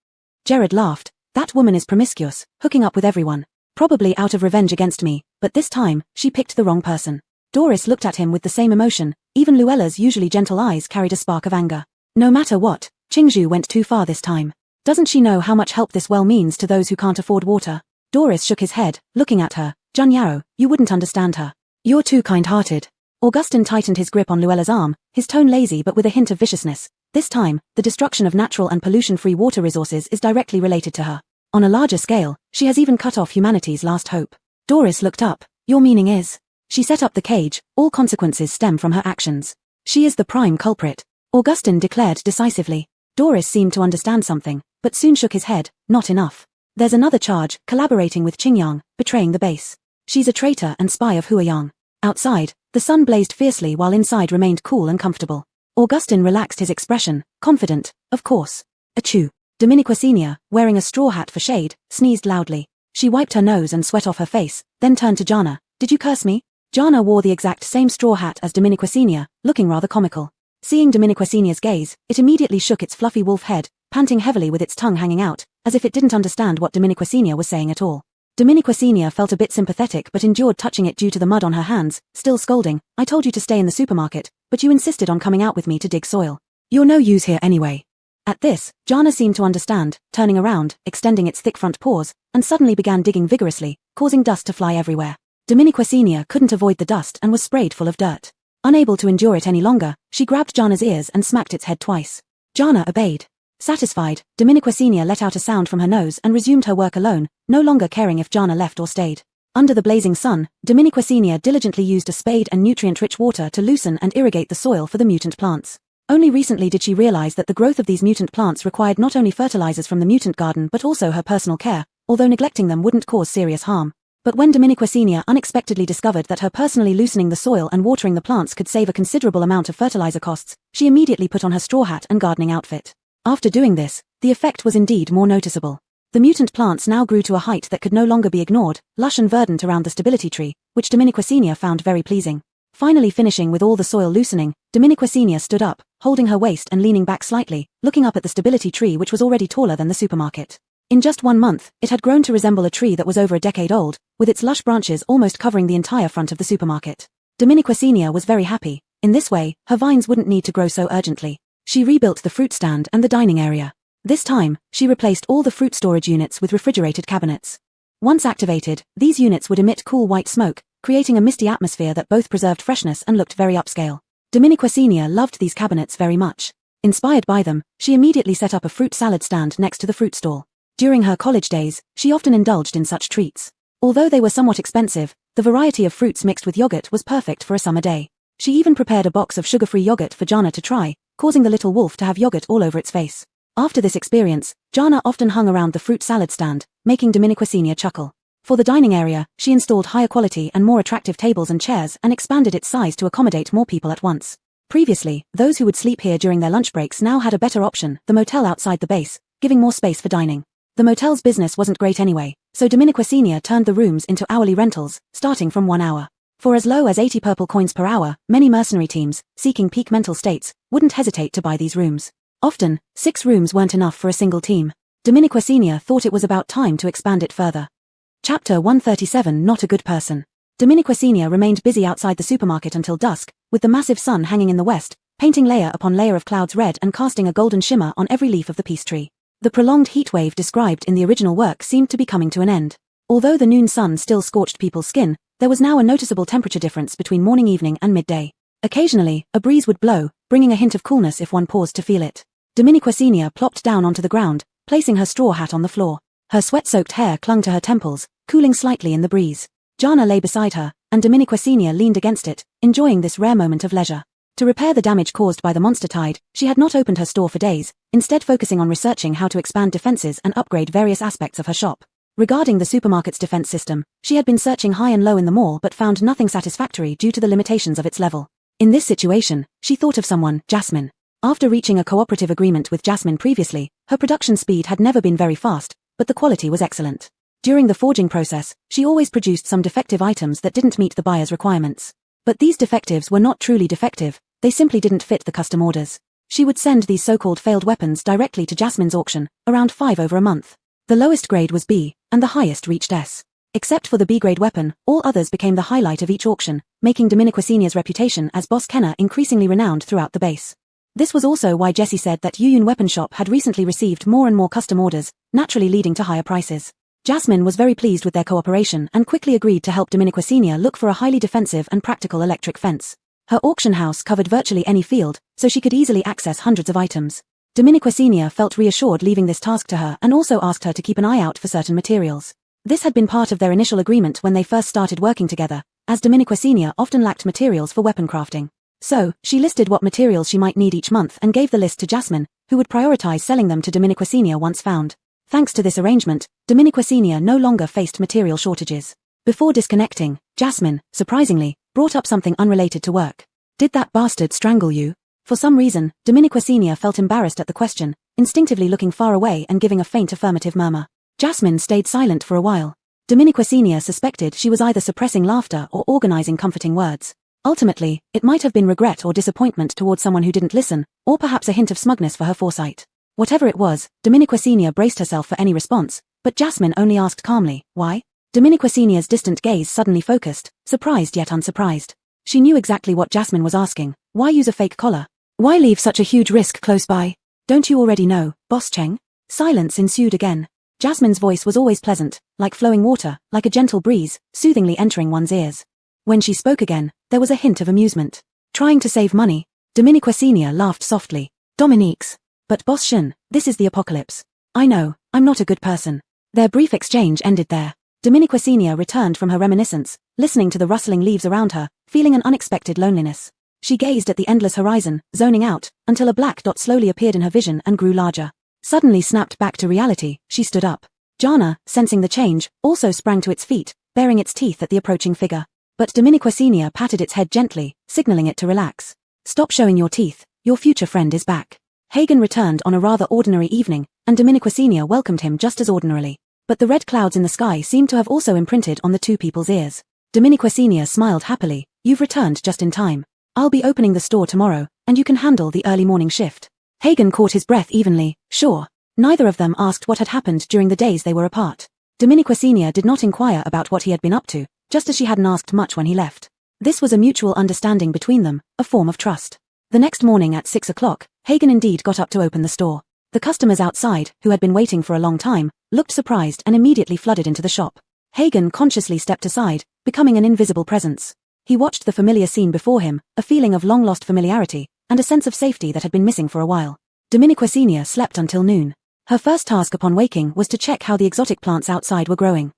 Speaker 1: Jared laughed. That woman is promiscuous, hooking up with everyone. Probably out of revenge against me, but this time, she picked the wrong person. Doris looked at him with the same emotion. Even Luella's usually gentle eyes carried a spark of anger. No matter what, Qingzhu went too far this time. Doesn't she know how much help this well means to those who can't afford water? Doris shook his head, looking at her. Junyao, you wouldn't understand her. You're too kind-hearted. Augustin tightened his grip on Luella's arm, his tone lazy but with a hint of viciousness. This time, the destruction of natural and pollution-free water resources is directly related to her. On a larger scale, she has even cut off humanity's last hope. Doris looked up. Your meaning is? She set up the cage, all consequences stem from her actions. She is the prime culprit. Augustin declared decisively. Doris seemed to understand something, but soon shook his head. Not enough. There's another charge, collaborating with Qingyang, betraying the base. She's a traitor and spy of Huayang. Outside, the sun blazed fiercely while inside remained cool and comfortable. Augustin relaxed his expression, confident, of course. Achoo. Dominiqua Senior, wearing a straw hat for shade, sneezed loudly. She wiped her nose and sweat off her face, then turned to Jana. Did you curse me? Jana wore the exact same straw hat as Dominiqua Senior, looking rather comical. Seeing Dominiqua Senior's gaze, it immediately shook its fluffy wolf head, panting heavily with its tongue hanging out, as if it didn't understand what Dominiqua Senior was saying at all. Dominiqua Senior felt a bit sympathetic but endured touching it due to the mud on her hands, still scolding. I told you to stay in the supermarket, but you insisted on coming out with me to dig soil. You're no use here anyway. At this, Jana seemed to understand, turning around, extending its thick front paws, and suddenly began digging vigorously, causing dust to fly everywhere. Dominiqua Senior couldn't avoid the dust and was sprayed full of dirt. Unable to endure it any longer, she grabbed Jana's ears and smacked its head twice. Jana obeyed. Satisfied, Dominiqua Senior let out a sound from her nose and resumed her work alone, no longer caring if Jana left or stayed. Under the blazing sun, Dominiqua Senior diligently used a spade and nutrient-rich water to loosen and irrigate the soil for the mutant plants. Only recently did she realize that the growth of these mutant plants required not only fertilizers from the mutant garden but also her personal care, although neglecting them wouldn't cause serious harm. But when Dominiqua Senior unexpectedly discovered that her personally loosening the soil and watering the plants could save a considerable amount of fertilizer costs, she immediately put on her straw hat and gardening outfit. After doing this, the effect was indeed more noticeable. The mutant plants now grew to a height that could no longer be ignored, lush and verdant around the stability tree, which Dominiqua Senior found very pleasing. Finally finishing with all the soil loosening, Dominiqua Senior stood up, holding her waist and leaning back slightly, looking up at the stability tree which was already taller than the supermarket. In just 1 month, it had grown to resemble a tree that was over a decade old, with its lush branches almost covering the entire front of the supermarket. Dominiqua Senior was very happy. In this way, her vines wouldn't need to grow so urgently. She rebuilt the fruit stand and the dining area. This time, she replaced all the fruit storage units with refrigerated cabinets. Once activated, these units would emit cool white smoke, creating a misty atmosphere that both preserved freshness and looked very upscale. Dominiqua Senior loved these cabinets very much. Inspired by them, she immediately set up a fruit salad stand next to the fruit stall. During her college days, she often indulged in such treats. Although they were somewhat expensive, the variety of fruits mixed with yogurt was perfect for a summer day. She even prepared a box of sugar-free yogurt for Jana to try, causing the little wolf to have yogurt all over its face. After this experience, Jana often hung around the fruit salad stand, making Dominiqua Senior chuckle. For the dining area, she installed higher quality and more attractive tables and chairs and expanded its size to accommodate more people at once. Previously, those who would sleep here during their lunch breaks now had a better option, the motel outside the base, giving more space for dining. The motel's business wasn't great anyway, so Dominiqua Senior turned the rooms into hourly rentals, starting from 1 hour. For as low as 80 purple coins per hour, many mercenary teams, seeking peak mental states, wouldn't hesitate to buy these rooms. Often, 6 rooms weren't enough for a single team. Dominiqua Senior thought it was about time to expand it further. Chapter 137 Not a Good Person. Dominiqua Senior remained busy outside the supermarket until dusk, with the massive sun hanging in the west, painting layer upon layer of clouds red and casting a golden shimmer on every leaf of the peace tree. The prolonged heat wave described in the original work seemed to be coming to an end. Although the noon sun still scorched people's skin, there was now a noticeable temperature difference between morning, evening, and midday. Occasionally, a breeze would blow, bringing a hint of coolness if one paused to feel it. Dominiqua Senior plopped down onto the ground, placing her straw hat on the floor. Her sweat-soaked hair clung to her temples, cooling slightly in the breeze. Jana lay beside her, and Dominiqua Senior leaned against it, enjoying this rare moment of leisure. To repair the damage caused by the monster tide, she had not opened her store for days, instead focusing on researching how to expand defenses and upgrade various aspects of her shop. Regarding the supermarket's defense system, she had been searching high and low in the mall but found nothing satisfactory due to the limitations of its level. In this situation, she thought of someone, Jasmine. After reaching a cooperative agreement with Jasmine previously, her production speed had never been very fast, but the quality was excellent. During the forging process, she always produced some defective items that didn't meet the buyer's requirements. But these defectives were not truly defective, they simply didn't fit the custom orders. She would send these so-called failed weapons directly to Jasmine's auction, around 5 over a month. The lowest grade was B, and the highest reached S. Except for the B-grade weapon, all others became the highlight of each auction, making Dominiqua Senior's reputation as Boss Kenner increasingly renowned throughout the base. This was also why Jessie said that Yuyun Weapon Shop had recently received more and more custom orders, naturally leading to higher prices. Jasmine was very pleased with their cooperation and quickly agreed to help Dominiqua Senior look for a highly defensive and practical electric fence. Her auction house covered virtually any field, so she could easily access hundreds of items. Dominiqua Senior felt reassured leaving this task to her and also asked her to keep an eye out for certain materials. This had been part of their initial agreement when they first started working together, as Dominiqua Senior often lacked materials for weapon crafting. So, she listed what materials she might need each month and gave the list to Jasmine, who would prioritize selling them to Dominiqua Senior once found. Thanks to this arrangement, Dominiqua Senior no longer faced material shortages. Before disconnecting, Jasmine, surprisingly, brought up something unrelated to work. Did that bastard strangle you? For some reason, Dominiqua Sr. felt embarrassed at the question, instinctively looking far away and giving a faint affirmative murmur. Jasmine stayed silent for a while. Dominiqua Sr. suspected she was either suppressing laughter or organizing comforting words. Ultimately, it might have been regret or disappointment towards someone who didn't listen, or perhaps a hint of smugness for her foresight. Whatever it was, Dominiqua Sr. braced herself for any response, but Jasmine only asked calmly, why? Dominiqua Sr.'s distant gaze suddenly focused, surprised yet unsurprised. She knew exactly what Jasmine was asking. Why use a fake collar? Why leave such a huge risk close by? Don't you already know, Boss Cheng? Silence ensued again. Jasmine's voice was always pleasant, like flowing water, like a gentle breeze, soothingly entering one's ears. When she spoke again, there was a hint of amusement. Trying to save money? Dominiqua Sr. laughed softly. Dominique's. But Boss Shen, this is the apocalypse. I know, I'm not a good person. Their brief exchange ended there. Dominiqua Sr. returned from her reminiscence, listening to the rustling leaves around her, feeling an unexpected loneliness. She gazed at the endless horizon, zoning out, until a black dot slowly appeared in her vision and grew larger. Suddenly snapped back to reality, she stood up. Jana, sensing the change, also sprang to its feet, baring its teeth at the approaching figure. But Dominiqua Sr. patted its head gently, signaling it to relax. Stop showing your teeth, your future friend is back. Hagen returned on a rather ordinary evening, and Dominiqua Sr. welcomed him just as ordinarily. But the red clouds in the sky seemed to have also imprinted on the two people's ears. Dominiqua Sr. smiled happily. You've returned just in time. I'll be opening the store tomorrow, and you can handle the early morning shift. Hagen caught his breath evenly. Sure. Neither of them asked what had happened during the days they were apart. Dominiqua Sr. did not inquire about what he had been up to, just as she hadn't asked much when he left. This was a mutual understanding between them, a form of trust. The next morning at 6 o'clock, Hagen indeed got up to open the store. The customers outside, who had been waiting for a long time, looked surprised and immediately flooded into the shop. Hagen consciously stepped aside, becoming an invisible presence. He watched the familiar scene before him, a feeling of long-lost familiarity, and a sense of safety that had been missing for a while. Dominiqua Sr. slept until noon. Her first task upon waking was to check how the exotic plants outside were growing.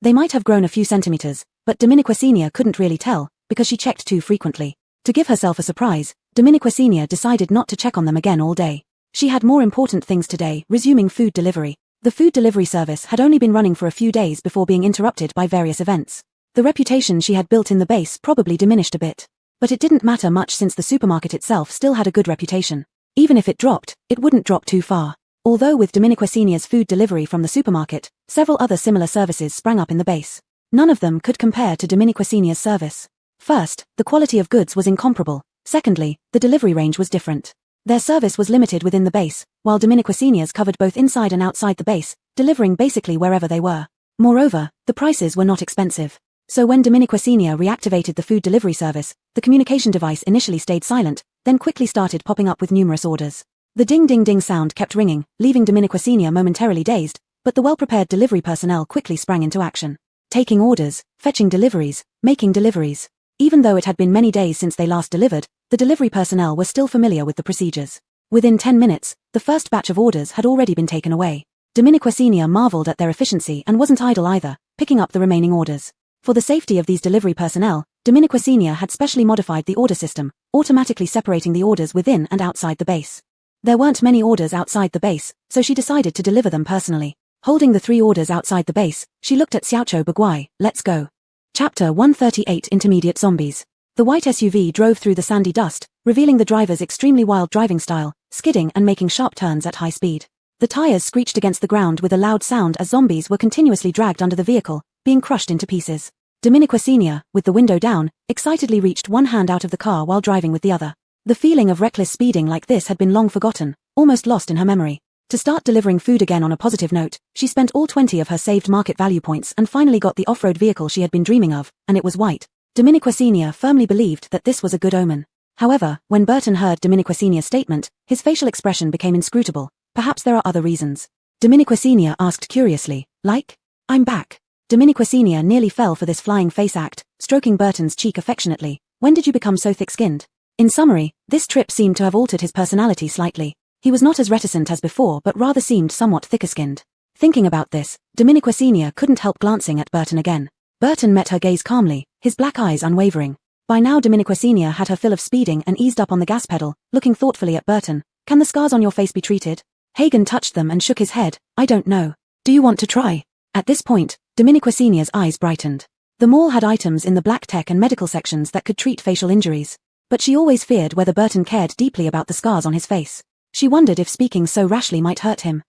Speaker 1: They might have grown a few centimeters, but Dominiqua Sr. couldn't really tell, because she checked too frequently. To give herself a surprise, Dominiqua Sr. decided not to check on them again all day. She had more important things today, resuming food delivery. The food delivery service had only been running for a few days before being interrupted by various events. The reputation she had built in the base probably diminished a bit. But it didn't matter much since the supermarket itself still had a good reputation. Even if it dropped, it wouldn't drop too far. Although with Dominiqua Sr.'s food delivery from the supermarket, several other similar services sprang up in the base. None of them could compare to Dominiqua Sr.'s service. First, the quality of goods was incomparable. Secondly, the delivery range was different. Their service was limited within the base, while Dominiqua Sr.'s covered both inside and outside the base, delivering basically wherever they were. Moreover, the prices were not expensive. So when Dominiqua Sr. reactivated the food delivery service, the communication device initially stayed silent, then quickly started popping up with numerous orders. The ding-ding-ding sound kept ringing, leaving Dominiqua Sr. momentarily dazed, but the well-prepared delivery personnel quickly sprang into action. Taking orders, fetching deliveries, making deliveries. Even though it had been many days since they last delivered, the delivery personnel were still familiar with the procedures. Within 10 minutes, the first batch of orders had already been taken away. Dominiqua Sr. marveled at their efficiency and wasn't idle either, picking up the remaining orders. For the safety of these delivery personnel, Dominiqua Sr. had specially modified the order system, automatically separating the orders within and outside the base. There weren't many orders outside the base, so she decided to deliver them personally. Holding the 3 orders outside the base, she looked at Xiaocho Baguai. Let's go. Chapter 138 Intermediate Zombies. The white SUV drove through the sandy dust, revealing the driver's extremely wild driving style, skidding and making sharp turns at high speed. The tires screeched against the ground with a loud sound as zombies were continuously dragged under the vehicle, being crushed into pieces. Dominiqua Sr., with the window down, excitedly reached one hand out of the car while driving with the other. The feeling of reckless speeding like this had been long forgotten, almost lost in her memory. To start delivering food again on a positive note, she spent all 20 of her saved market value points and finally got the off-road vehicle she had been dreaming of, and it was white. Dominiqua Sr. firmly believed that this was a good omen. However, when Burton heard Dominiqua Sr.'s statement, his facial expression became inscrutable. Perhaps there are other reasons. Dominiqua Sr. asked curiously, like? I'm back. Dominiqua Sr. nearly fell for this flying face act, stroking Burton's cheek affectionately. When did you become so thick-skinned? In summary, this trip seemed to have altered his personality slightly. He was not as reticent as before but rather seemed somewhat thicker-skinned. Thinking about this, Dominiqua Sr. couldn't help glancing at Burton again. Burton met her gaze calmly, his black eyes unwavering. By now Dominiqua Sr. had her fill of speeding and eased up on the gas pedal, looking thoughtfully at Burton. Can the scars on your face be treated? Hagen touched them and shook his head. I don't know. Do you want to try? At this point, Dominiqua Sr.'s eyes brightened. The mall had items in the black tech and medical sections that could treat facial injuries. But she always feared whether Burton cared deeply about the scars on his face. She wondered if speaking so rashly might hurt him.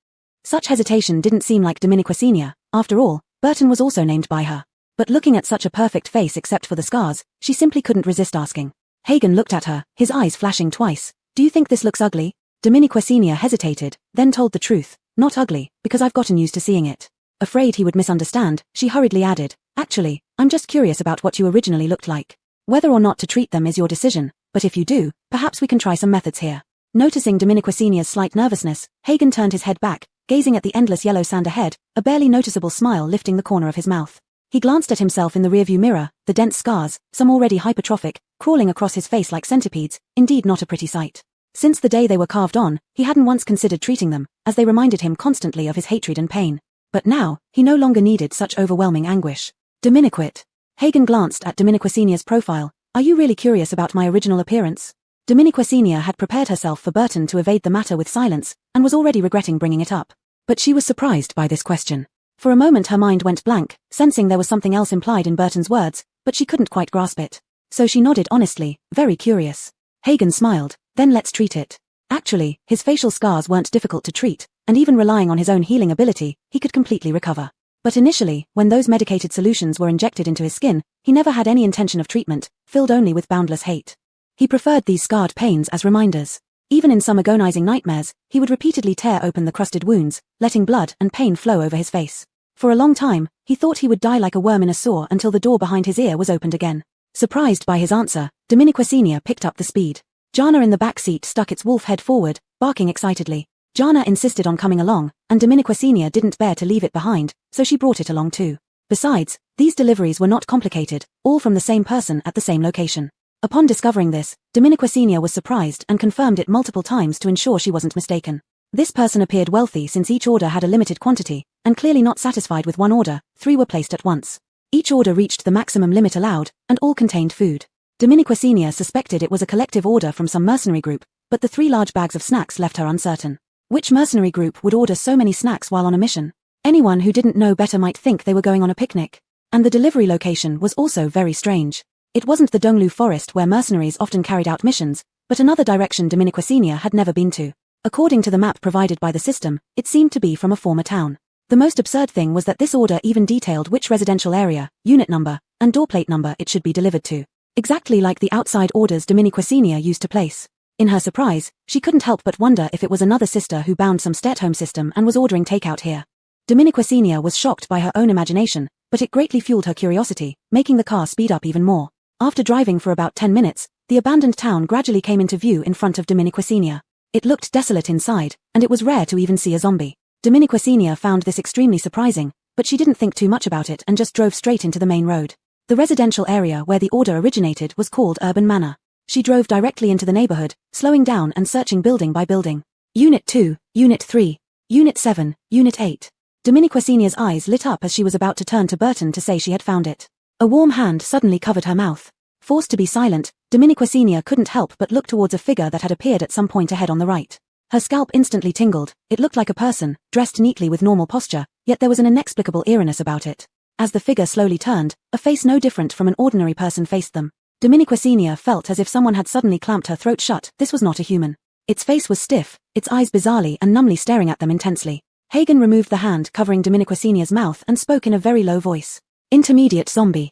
Speaker 1: Such hesitation didn't seem like Dominica Sr. After all, Burton was also named by her. But looking at such a perfect face except for the scars, she simply couldn't resist asking. Hagen looked at her, his eyes flashing twice. Do you think this looks ugly? Dominica Sr. hesitated, then told the truth. Not ugly, because I've gotten used to seeing it. Afraid he would misunderstand, she hurriedly added, actually, I'm just curious about what you originally looked like. Whether or not to treat them is your decision, but if you do, perhaps we can try some methods here. Noticing Dominica Sr.'s slight nervousness, Hagen turned his head back, gazing at the endless yellow sand ahead, a barely noticeable smile lifting the corner of his mouth. He glanced at himself in the rearview mirror, the dense scars, some already hypertrophic, crawling across his face like centipedes, indeed not a pretty sight. Since the day they were carved on, he hadn't once considered treating them, as they reminded him constantly of his hatred and pain. But now, he no longer needed such overwhelming anguish. Dominiquit. Hagen glanced at Dominica Sr.'s profile. Are you really curious about my original appearance? Dominica Sr. had prepared herself for Burton to evade the matter with silence, and was already regretting bringing it up. But she was surprised by this question. For a moment her mind went blank, sensing there was something else implied in Burton's words, but she couldn't quite grasp it. So she nodded honestly, very curious. Hagen smiled, then let's treat it. Actually, his facial scars weren't difficult to treat, and even relying on his own healing ability, he could completely recover. But initially, when those medicated solutions were injected into his skin, he never had any intention of treatment, filled only with boundless hate. He preferred these scarred pains as reminders. Even in some agonizing nightmares, he would repeatedly tear open the crusted wounds, letting blood and pain flow over his face. For a long time, he thought he would die like a worm in a sore until the door behind his ear was opened again. Surprised by his answer, Dominica Sr. picked up the speed. Jana in the back seat stuck its wolf head forward, barking excitedly. Jana insisted on coming along, and Dominica Sr. didn't bear to leave it behind, so she brought it along too. Besides, these deliveries were not complicated, all from the same person at the same location. Upon discovering this, Dominica Sr. was surprised and confirmed it multiple times to ensure she wasn't mistaken. This person appeared wealthy since each order had a limited quantity, and clearly not satisfied with one order, 3 were placed at once. Each order reached the maximum limit allowed, and all contained food. Dominica Sr. suspected it was a collective order from some mercenary group, but the 3 large bags of snacks left her uncertain. Which mercenary group would order so many snacks while on a mission? Anyone who didn't know better might think they were going on a picnic. And the delivery location was also very strange. It wasn't the Donglu forest where mercenaries often carried out missions, but another direction Dominica Sr. had never been to. According to the map provided by the system, it seemed to be from a former town. The most absurd thing was that this order even detailed which residential area, unit number, and doorplate number it should be delivered to. Exactly like the outside orders Dominica Sr. used to place. In her surprise, she couldn't help but wonder if it was another sister who bound some stay-at-home system and was ordering takeout here. Dominica Sr. was shocked by her own imagination, but it greatly fueled her curiosity, making the car speed up even more. After driving for about 10 minutes, the abandoned town gradually came into view in front of Dominica Sr. It looked desolate inside, and it was rare to even see a zombie. Dominica Sr. found this extremely surprising, but she didn't think too much about it and just drove straight into the main road. The residential area where the order originated was called Urban Manor. She drove directly into the neighborhood, slowing down and searching building by building. Unit 2, Unit 3, Unit 7, Unit 8. Dominica Sr.'s eyes lit up as she was about to turn to Burton to say she had found it. A warm hand suddenly covered her mouth. Forced to be silent, Dominica Sr. couldn't help but look towards a figure that had appeared at some point ahead on the right. Her scalp instantly tingled. It looked like a person, dressed neatly with normal posture, yet there was an inexplicable eeriness about it. As the figure slowly turned, a face no different from an ordinary person faced them. Dominica Sr. felt as if someone had suddenly clamped her throat shut. This was not a human. Its face was stiff, its eyes bizarrely and numbly staring at them intensely. Hagen removed the hand covering Dominica Sr.'s mouth and spoke in a very low voice. Intermediate Zombie.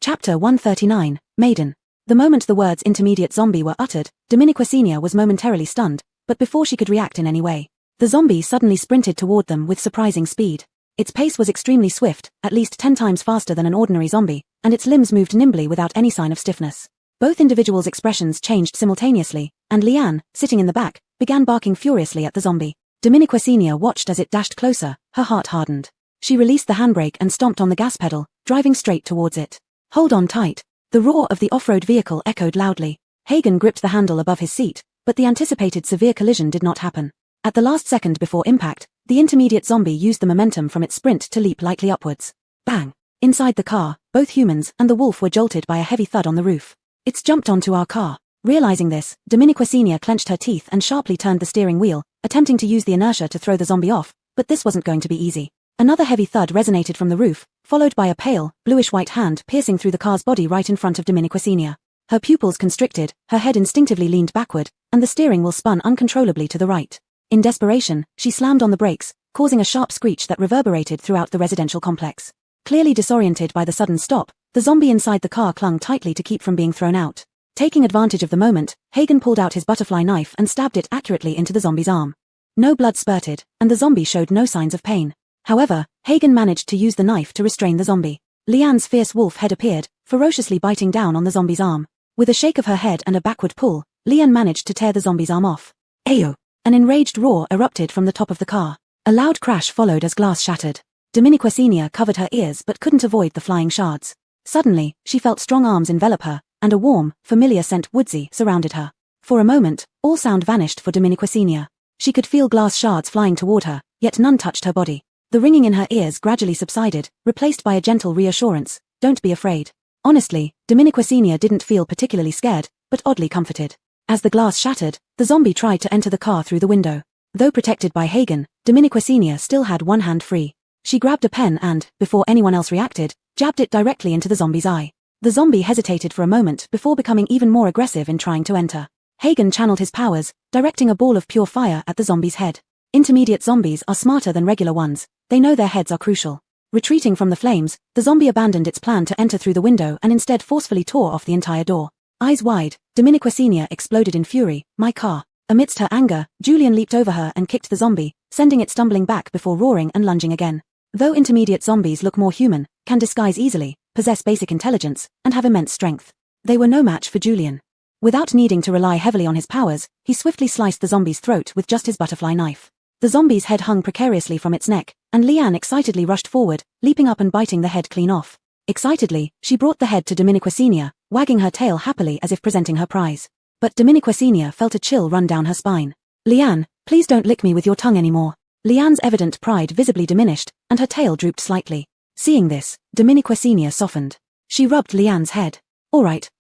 Speaker 1: Chapter 139, Maiden. The moment the words intermediate zombie were uttered, Dominica Sr. was momentarily stunned, but before she could react in any way, the zombie suddenly sprinted toward them with surprising speed. Its pace was extremely swift, at least 10 times faster than an ordinary zombie, and its limbs moved nimbly without any sign of stiffness. Both individuals' expressions changed simultaneously, and Leanne, sitting in the back, began barking furiously at the zombie. Dominica Sr. watched as it dashed closer, her heart hardened. She released the handbrake and stomped on the gas pedal, driving straight towards it. Hold on tight. The roar of the off-road vehicle echoed loudly. Hagen gripped the handle above his seat, but the anticipated severe collision did not happen. At the last second before impact, the intermediate zombie used the momentum from its sprint to leap lightly upwards. Bang! Inside the car, both humans and the wolf were jolted by a heavy thud on the roof. It's jumped onto our car. Realizing this, Dominica Sr. clenched her teeth and sharply turned the steering wheel, attempting to use the inertia to throw the zombie off, but this wasn't going to be easy. Another heavy thud resonated from the roof, followed by a pale, bluish-white hand piercing through the car's body right in front of Dominiquicenia. Her pupils constricted, her head instinctively leaned backward, and the steering wheel spun uncontrollably to the right. In desperation, she slammed on the brakes, causing a sharp screech that reverberated throughout the residential complex. Clearly disoriented by the sudden stop, the zombie inside the car clung tightly to keep from being thrown out. Taking advantage of the moment, Hagen pulled out his butterfly knife and stabbed it accurately into the zombie's arm. No blood spurted, and the zombie showed no signs of pain. However, Hagen managed to use the knife to restrain the zombie. Leanne's fierce wolf head appeared, ferociously biting down on the zombie's arm. With a shake of her head and a backward pull, Leanne managed to tear the zombie's arm off. Ayo! An enraged roar erupted from the top of the car. A loud crash followed as glass shattered. Dominiquicenia covered her ears but couldn't avoid the flying shards. Suddenly, she felt strong arms envelop her, and a warm, familiar scent woodsy surrounded her. For a moment, all sound vanished for Dominiquicenia. She could feel glass shards flying toward her, yet none touched her body. The ringing in her ears gradually subsided, replaced by a gentle reassurance, "Don't be afraid." Honestly, Dominiquicenia didn't feel particularly scared, but oddly comforted. As the glass shattered, the zombie tried to enter the car through the window. Though protected by Hagen, Dominiquicenia still had one hand free. She grabbed a pen and, before anyone else reacted, jabbed it directly into the zombie's eye. The zombie hesitated for a moment before becoming even more aggressive in trying to enter. Hagen channeled his powers, directing a ball of pure fire at the zombie's head. Intermediate zombies are smarter than regular ones, they know their heads are crucial. Retreating from the flames, the zombie abandoned its plan to enter through the window and instead forcefully tore off the entire door. Eyes wide, Dominiquicenia exploded in fury, "My car." Amidst her anger, Julian leaped over her and kicked the zombie, sending it stumbling back before roaring and lunging again. Though intermediate zombies look more human, can disguise easily, possess basic intelligence, and have immense strength, they were no match for Julian. Without needing to rely heavily on his powers, he swiftly sliced the zombie's throat with just his butterfly knife. The zombie's head hung precariously from its neck, and Leanne excitedly rushed forward, leaping up and biting the head clean off. Excitedly, she brought the head to Dominiquicenia, wagging her tail happily as if presenting her prize. But Dominiquicenia felt a chill run down her spine. "Leanne, please don't lick me with your tongue anymore." Leanne's evident pride visibly diminished, and her tail drooped slightly. Seeing this, Dominiquicenia softened. She rubbed Leanne's head. All right,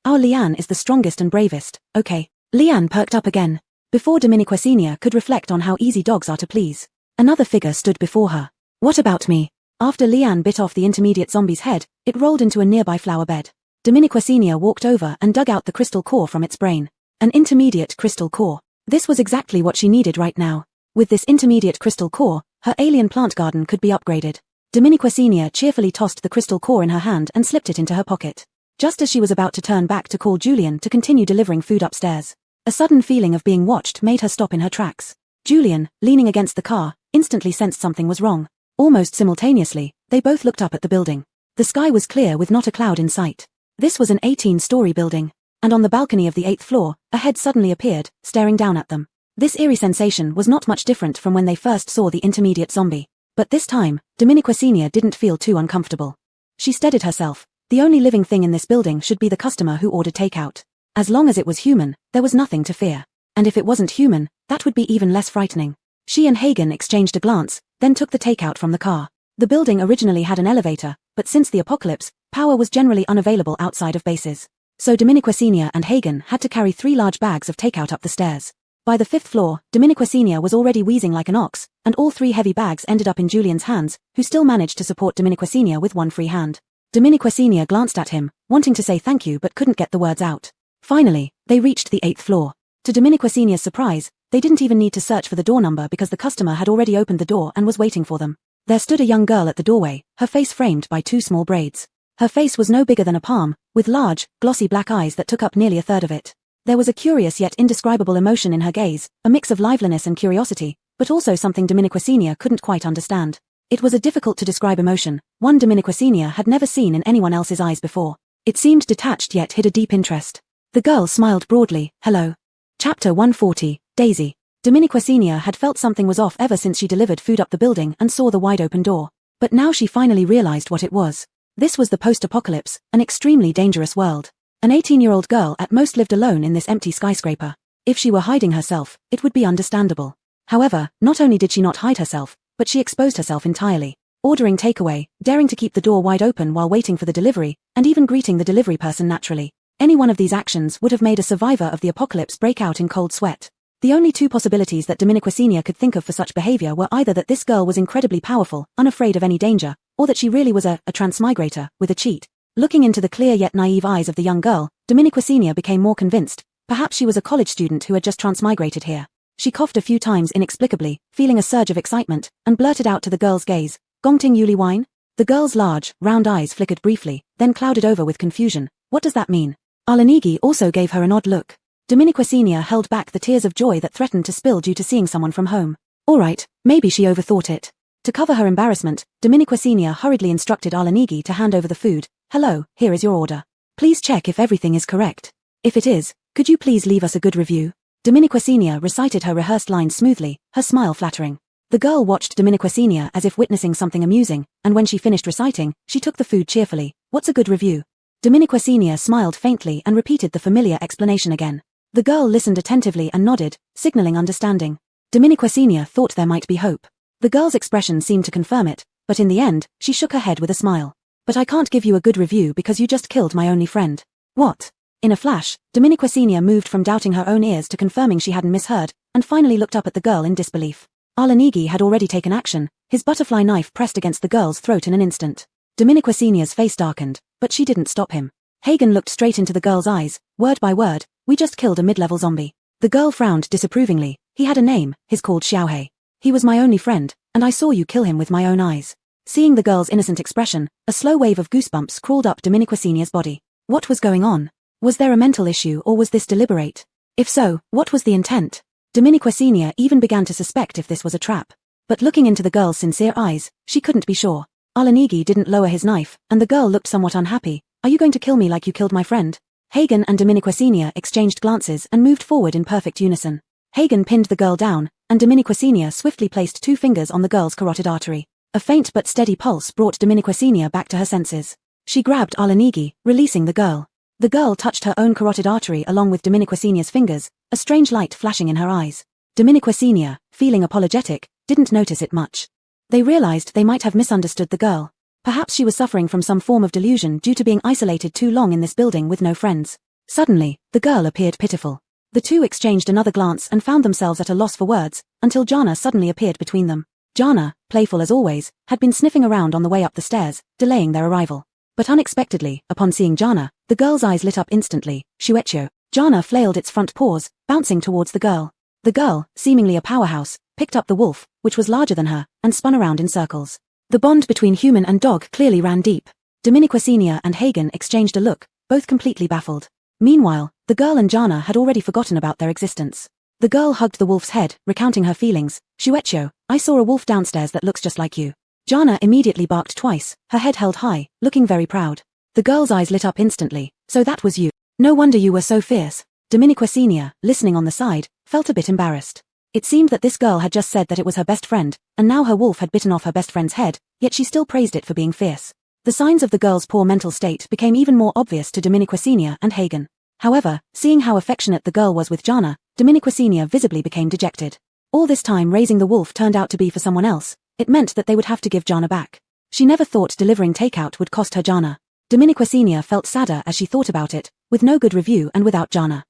Speaker 1: our Leanne is the strongest and bravest, okay." Leanne perked up again. Before Dominiquicenia could reflect on how easy dogs are to please, another figure stood before her. "What about me?" After Leanne bit off the intermediate zombie's head, it rolled into a nearby flower bed. Dominiquicenia walked over and dug out the crystal core from its brain. An intermediate crystal core. This was exactly what she needed right now. With this intermediate crystal core, her alien plant garden could be upgraded. Dominiquicenia cheerfully tossed the crystal core in her hand and slipped it into her pocket. Just as she was about to turn back to call Julian to continue delivering food upstairs, a sudden feeling of being watched made her stop in her tracks. Julian, leaning against the car, instantly sensed something was wrong. Almost simultaneously, they both looked up at the building. The sky was clear with not a cloud in sight. This was an 18-story building, and on the balcony of the 8th floor, a head suddenly appeared, staring down at them. This eerie sensation was not much different from when they first saw the intermediate zombie. But this time, Dominiquicenia didn't feel too uncomfortable. She steadied herself. The only living thing in this building should be the customer who ordered takeout. As long as it was human, there was nothing to fear. And if it wasn't human, that would be even less frightening. She and Hagen exchanged a glance, then took the takeout from the car. The building originally had an elevator, but since the apocalypse, power was generally unavailable outside of bases. So Dominiquicenia and Hagen had to carry 3 large bags of takeout up the stairs. By the 5th floor, Dominiquicenia was already wheezing like an ox, and all 3 heavy bags ended up in Julian's hands, who still managed to support Dominiquicenia with one free hand. Dominiquicenia glanced at him, wanting to say thank you but couldn't get the words out. Finally, they reached the 8th floor. To Dominiquicinia's surprise, they didn't even need to search for the door number because the customer had already opened the door and was waiting for them. There stood a young girl at the doorway, her face framed by 2 small braids. Her face was no bigger than a palm, with large, glossy black eyes that took up nearly a third of it. There was a curious yet indescribable emotion in her gaze, a mix of liveliness and curiosity, but also something Dominiquicenia couldn't quite understand. It was a difficult to describe emotion, one Dominiquicenia had never seen in anyone else's eyes before. It seemed detached yet hid a deep interest. The girl smiled broadly. "Hello." Chapter 140, Daisy. Dominiquicenia had felt something was off ever since she delivered food up the building and saw the wide-open door. But now she finally realized what it was. This was the post-apocalypse, an extremely dangerous world. An 18-year-old girl at most lived alone in this empty skyscraper. If she were hiding herself, it would be understandable. However, not only did she not hide herself, but she exposed herself entirely. Ordering takeaway, daring to keep the door wide open while waiting for the delivery, and even greeting the delivery person naturally. Any one of these actions would have made a survivor of the apocalypse break out in cold sweat. The only two possibilities that Dominiquicenia could think of for such behavior were either that this girl was incredibly powerful, unafraid of any danger, or that she really was a transmigrator, with a cheat. Looking into the clear yet naive eyes of the young girl, Dominiquicenia became more convinced. Perhaps she was a college student who had just transmigrated here. She coughed a few times inexplicably, feeling a surge of excitement, and blurted out to the girl's gaze, "Gongting Yuli wine?" The girl's large, round eyes flickered briefly, then clouded over with confusion. What does that mean? Alanigi also gave her an odd look. Dominiquicenia held back the tears of joy that threatened to spill due to seeing someone from home. Alright, maybe she overthought it. To cover her embarrassment, Dominiquicenia hurriedly instructed Alanigi to hand over the food. "Hello, here is your order. Please check if everything is correct. If it is, could you please leave us a good review?" Dominiquicenia recited her rehearsed lines smoothly, her smile flattering. The girl watched Dominiquicenia as if witnessing something amusing, and when she finished reciting, she took the food cheerfully. "What's a good review?" Dominiquicenia smiled faintly and repeated the familiar explanation again. The girl listened attentively and nodded, signaling understanding. Dominiquicenia thought there might be hope. The girl's expression seemed to confirm it, but in the end, she shook her head with a smile. "But I can't give you a good review because you just killed my only friend." "What?" In a flash, Dominiquicenia moved from doubting her own ears to confirming she hadn't misheard, and finally looked up at the girl in disbelief. Alanigi had already taken action, his butterfly knife pressed against the girl's throat in an instant. Dominiquicenia's face darkened, but she didn't stop him. Hagen looked straight into the girl's eyes, word by word. "We just killed a mid-level zombie." The girl frowned disapprovingly. "He had a name, he's called Xiaohei. He was my only friend, and I saw you kill him with my own eyes." Seeing the girl's innocent expression, a slow wave of goosebumps crawled up Dominiquicenia's body. What was going on? Was there a mental issue or was this deliberate? If so, what was the intent? Dominiquicenia even began to suspect if this was a trap. But looking into the girl's sincere eyes, she couldn't be sure. Alanigi didn't lower his knife, and the girl looked somewhat unhappy. "Are you going to kill me like you killed my friend?" Hagen and Dominiquicenia exchanged glances and moved forward in perfect unison. Hagen pinned the girl down, and Dominiquicenia swiftly placed 2 fingers on the girl's carotid artery. A faint but steady pulse brought Dominiquicenia back to her senses. She grabbed Alanigi, releasing the girl. The girl touched her own carotid artery along with Dominiquicenia's fingers, a strange light flashing in her eyes. Dominiquicenia, feeling apologetic, didn't notice it much. They realized they might have misunderstood the girl. Perhaps she was suffering from some form of delusion due to being isolated too long in this building with no friends. Suddenly, the girl appeared pitiful. The two exchanged another glance and found themselves at a loss for words, until Jana suddenly appeared between them. Jana, playful as always, had been sniffing around on the way up the stairs, delaying their arrival. But unexpectedly, upon seeing Jana, the girl's eyes lit up instantly. "Shuecho." Jana flailed its front paws, bouncing towards the girl. The girl, seemingly a powerhouse, picked up the wolf, which was larger than her, and spun around in circles. The bond between human and dog clearly ran deep. Dominiquicenia and Hagen exchanged a look, both completely baffled. Meanwhile, the girl and Jana had already forgotten about their existence. The girl hugged the wolf's head, recounting her feelings. "Shuecho, I saw a wolf downstairs that looks just like you." Jana immediately barked twice, her head held high, looking very proud. The girl's eyes lit up instantly. "So that was you. No wonder you were so fierce." Dominiquicenia, listening on the side, felt a bit embarrassed. It seemed that this girl had just said that it was her best friend, and now her wolf had bitten off her best friend's head, yet she still praised it for being fierce. The signs of the girl's poor mental state became even more obvious to Dominiquicenia and Hagen. However, seeing how affectionate the girl was with Jana, Dominiquicenia visibly became dejected. All this time raising the wolf turned out to be for someone else. It meant that they would have to give Jana back. She never thought delivering takeout would cost her Jana. Dominiquicenia felt sadder as she thought about it, with no good review and without Jana.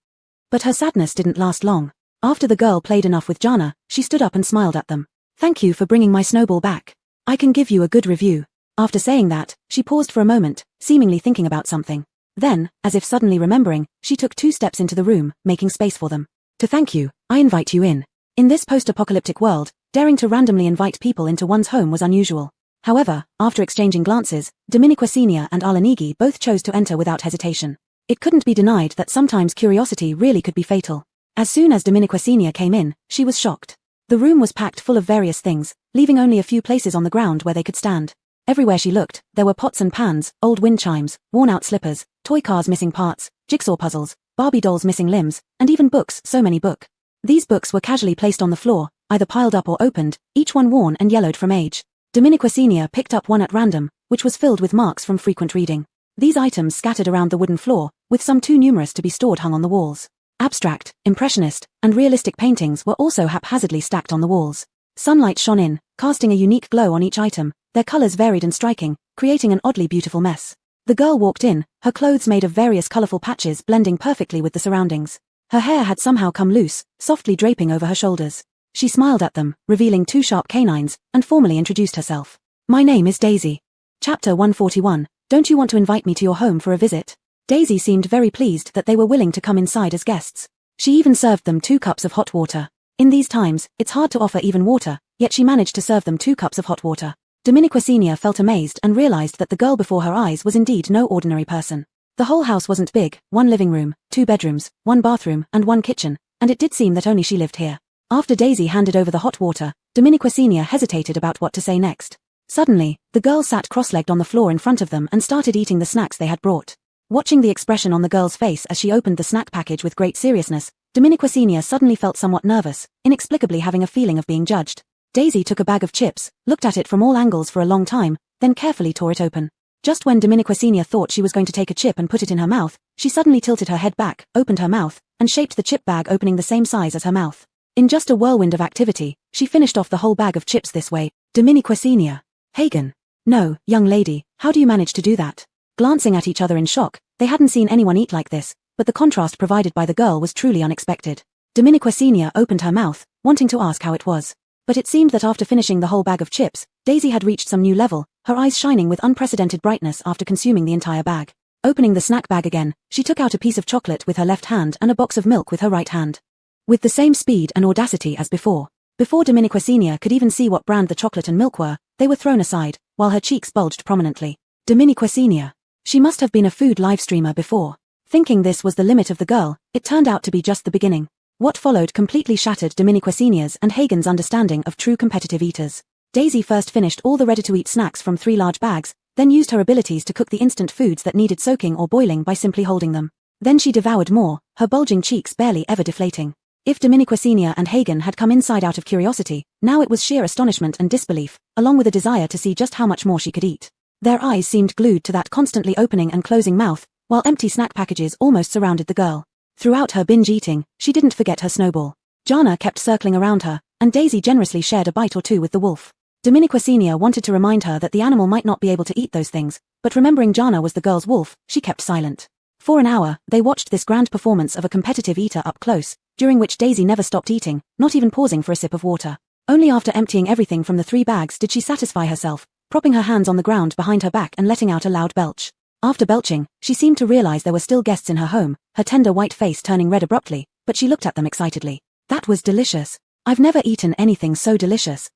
Speaker 1: But her sadness didn't last long. After the girl played enough with Jana, she stood up and smiled at them. "Thank you for bringing my snowball back. I can give you a good review." After saying that, she paused for a moment, seemingly thinking about something. Then, as if suddenly remembering, she took 2 steps into the room, making space for them. "To thank you, I invite you in." In this post-apocalyptic world, daring to randomly invite people into one's home was unusual. However, after exchanging glances, Dominiquicenia and Alanigi both chose to enter without hesitation. It couldn't be denied that sometimes curiosity really could be fatal. As soon as Dominiquicenia came in, she was shocked. The room was packed full of various things, leaving only a few places on the ground where they could stand. Everywhere she looked, there were pots and pans, old wind chimes, worn-out slippers, toy cars missing parts, jigsaw puzzles, Barbie dolls missing limbs, and even books, so many books. These books were casually placed on the floor, either piled up or opened, each one worn and yellowed from age. Dominiquicenia picked up one at random, which was filled with marks from frequent reading. These items scattered around the wooden floor, with some too numerous to be stored hung on the walls. Abstract, impressionist, and realistic paintings were also haphazardly stacked on the walls. Sunlight shone in, casting a unique glow on each item, their colors varied and striking, creating an oddly beautiful mess. The girl walked in, her clothes made of various colorful patches blending perfectly with the surroundings. Her hair had somehow come loose, softly draping over her shoulders. She smiled at them, revealing 2 sharp canines, and formally introduced herself. My name is Daisy. Chapter 141, Don't you want to invite me to your home for a visit? Daisy seemed very pleased that they were willing to come inside as guests. She even served them 2 cups of hot water. In these times, it's hard to offer even water, yet she managed to serve them 2 cups of hot water. Domenico Sr. felt amazed and realized that the girl before her eyes was indeed no ordinary person. The whole house wasn't big, 1 living room, 2 bedrooms, 1 bathroom, and 1 kitchen, and it did seem that only she lived here. After Daisy handed over the hot water, Domenico Sr. hesitated about what to say next. Suddenly, the girl sat cross-legged on the floor in front of them and started eating the snacks they had brought. Watching the expression on the girl's face as she opened the snack package with great seriousness, Domenico Sr. suddenly felt somewhat nervous, inexplicably having a feeling of being judged. Daisy took a bag of chips, looked at it from all angles for a long time, then carefully tore it open. Just when Domenico Sr. thought she was going to take a chip and put it in her mouth, she suddenly tilted her head back, opened her mouth, and shaped the chip bag opening the same size as her mouth. In just a whirlwind of activity, she finished off the whole bag of chips this way. Domenico Sr. Hagen. No, young lady, how do you manage to do that? Glancing at each other in shock, they hadn't seen anyone eat like this, but the contrast provided by the girl was truly unexpected. Domenico Sr. opened her mouth, wanting to ask how it was. But it seemed that after finishing the whole bag of chips, Daisy had reached some new level, her eyes shining with unprecedented brightness after consuming the entire bag. Opening the snack bag again, she took out a piece of chocolate with her left hand and a box of milk with her right hand. With the same speed and audacity as before. Before Domenico Sr. could even see what brand the chocolate and milk were, they were thrown aside, while her cheeks bulged prominently. Domenico Sr. She must have been a food live streamer before. Thinking this was the limit of the girl, it turned out to be just the beginning. What followed completely shattered Domenico Sr.'s and Hagen's understanding of true competitive eaters. Daisy first finished all the ready-to-eat snacks from 3 large bags, then used her abilities to cook the instant foods that needed soaking or boiling by simply holding them. Then she devoured more, her bulging cheeks barely ever deflating. If Domenico Sr. and Hagen had come inside out of curiosity, now it was sheer astonishment and disbelief, along with a desire to see just how much more she could eat. Their eyes seemed glued to that constantly opening and closing mouth, while empty snack packages almost surrounded the girl. Throughout her binge eating, she didn't forget her snowball. Jana kept circling around her, and Daisy generously shared a bite or 2 with the wolf. Domenico Sr. wanted to remind her that the animal might not be able to eat those things, but remembering Jana was the girl's wolf, she kept silent. For an hour, they watched this grand performance of a competitive eater up close, during which Daisy never stopped eating, not even pausing for a sip of water. Only after emptying everything from the 3 bags did she satisfy herself, propping her hands on the ground behind her back and letting out a loud belch. After belching, she seemed to realize there were still guests in her home, her tender white face turning red abruptly, but she looked at them excitedly. That was delicious. I've never eaten anything so delicious.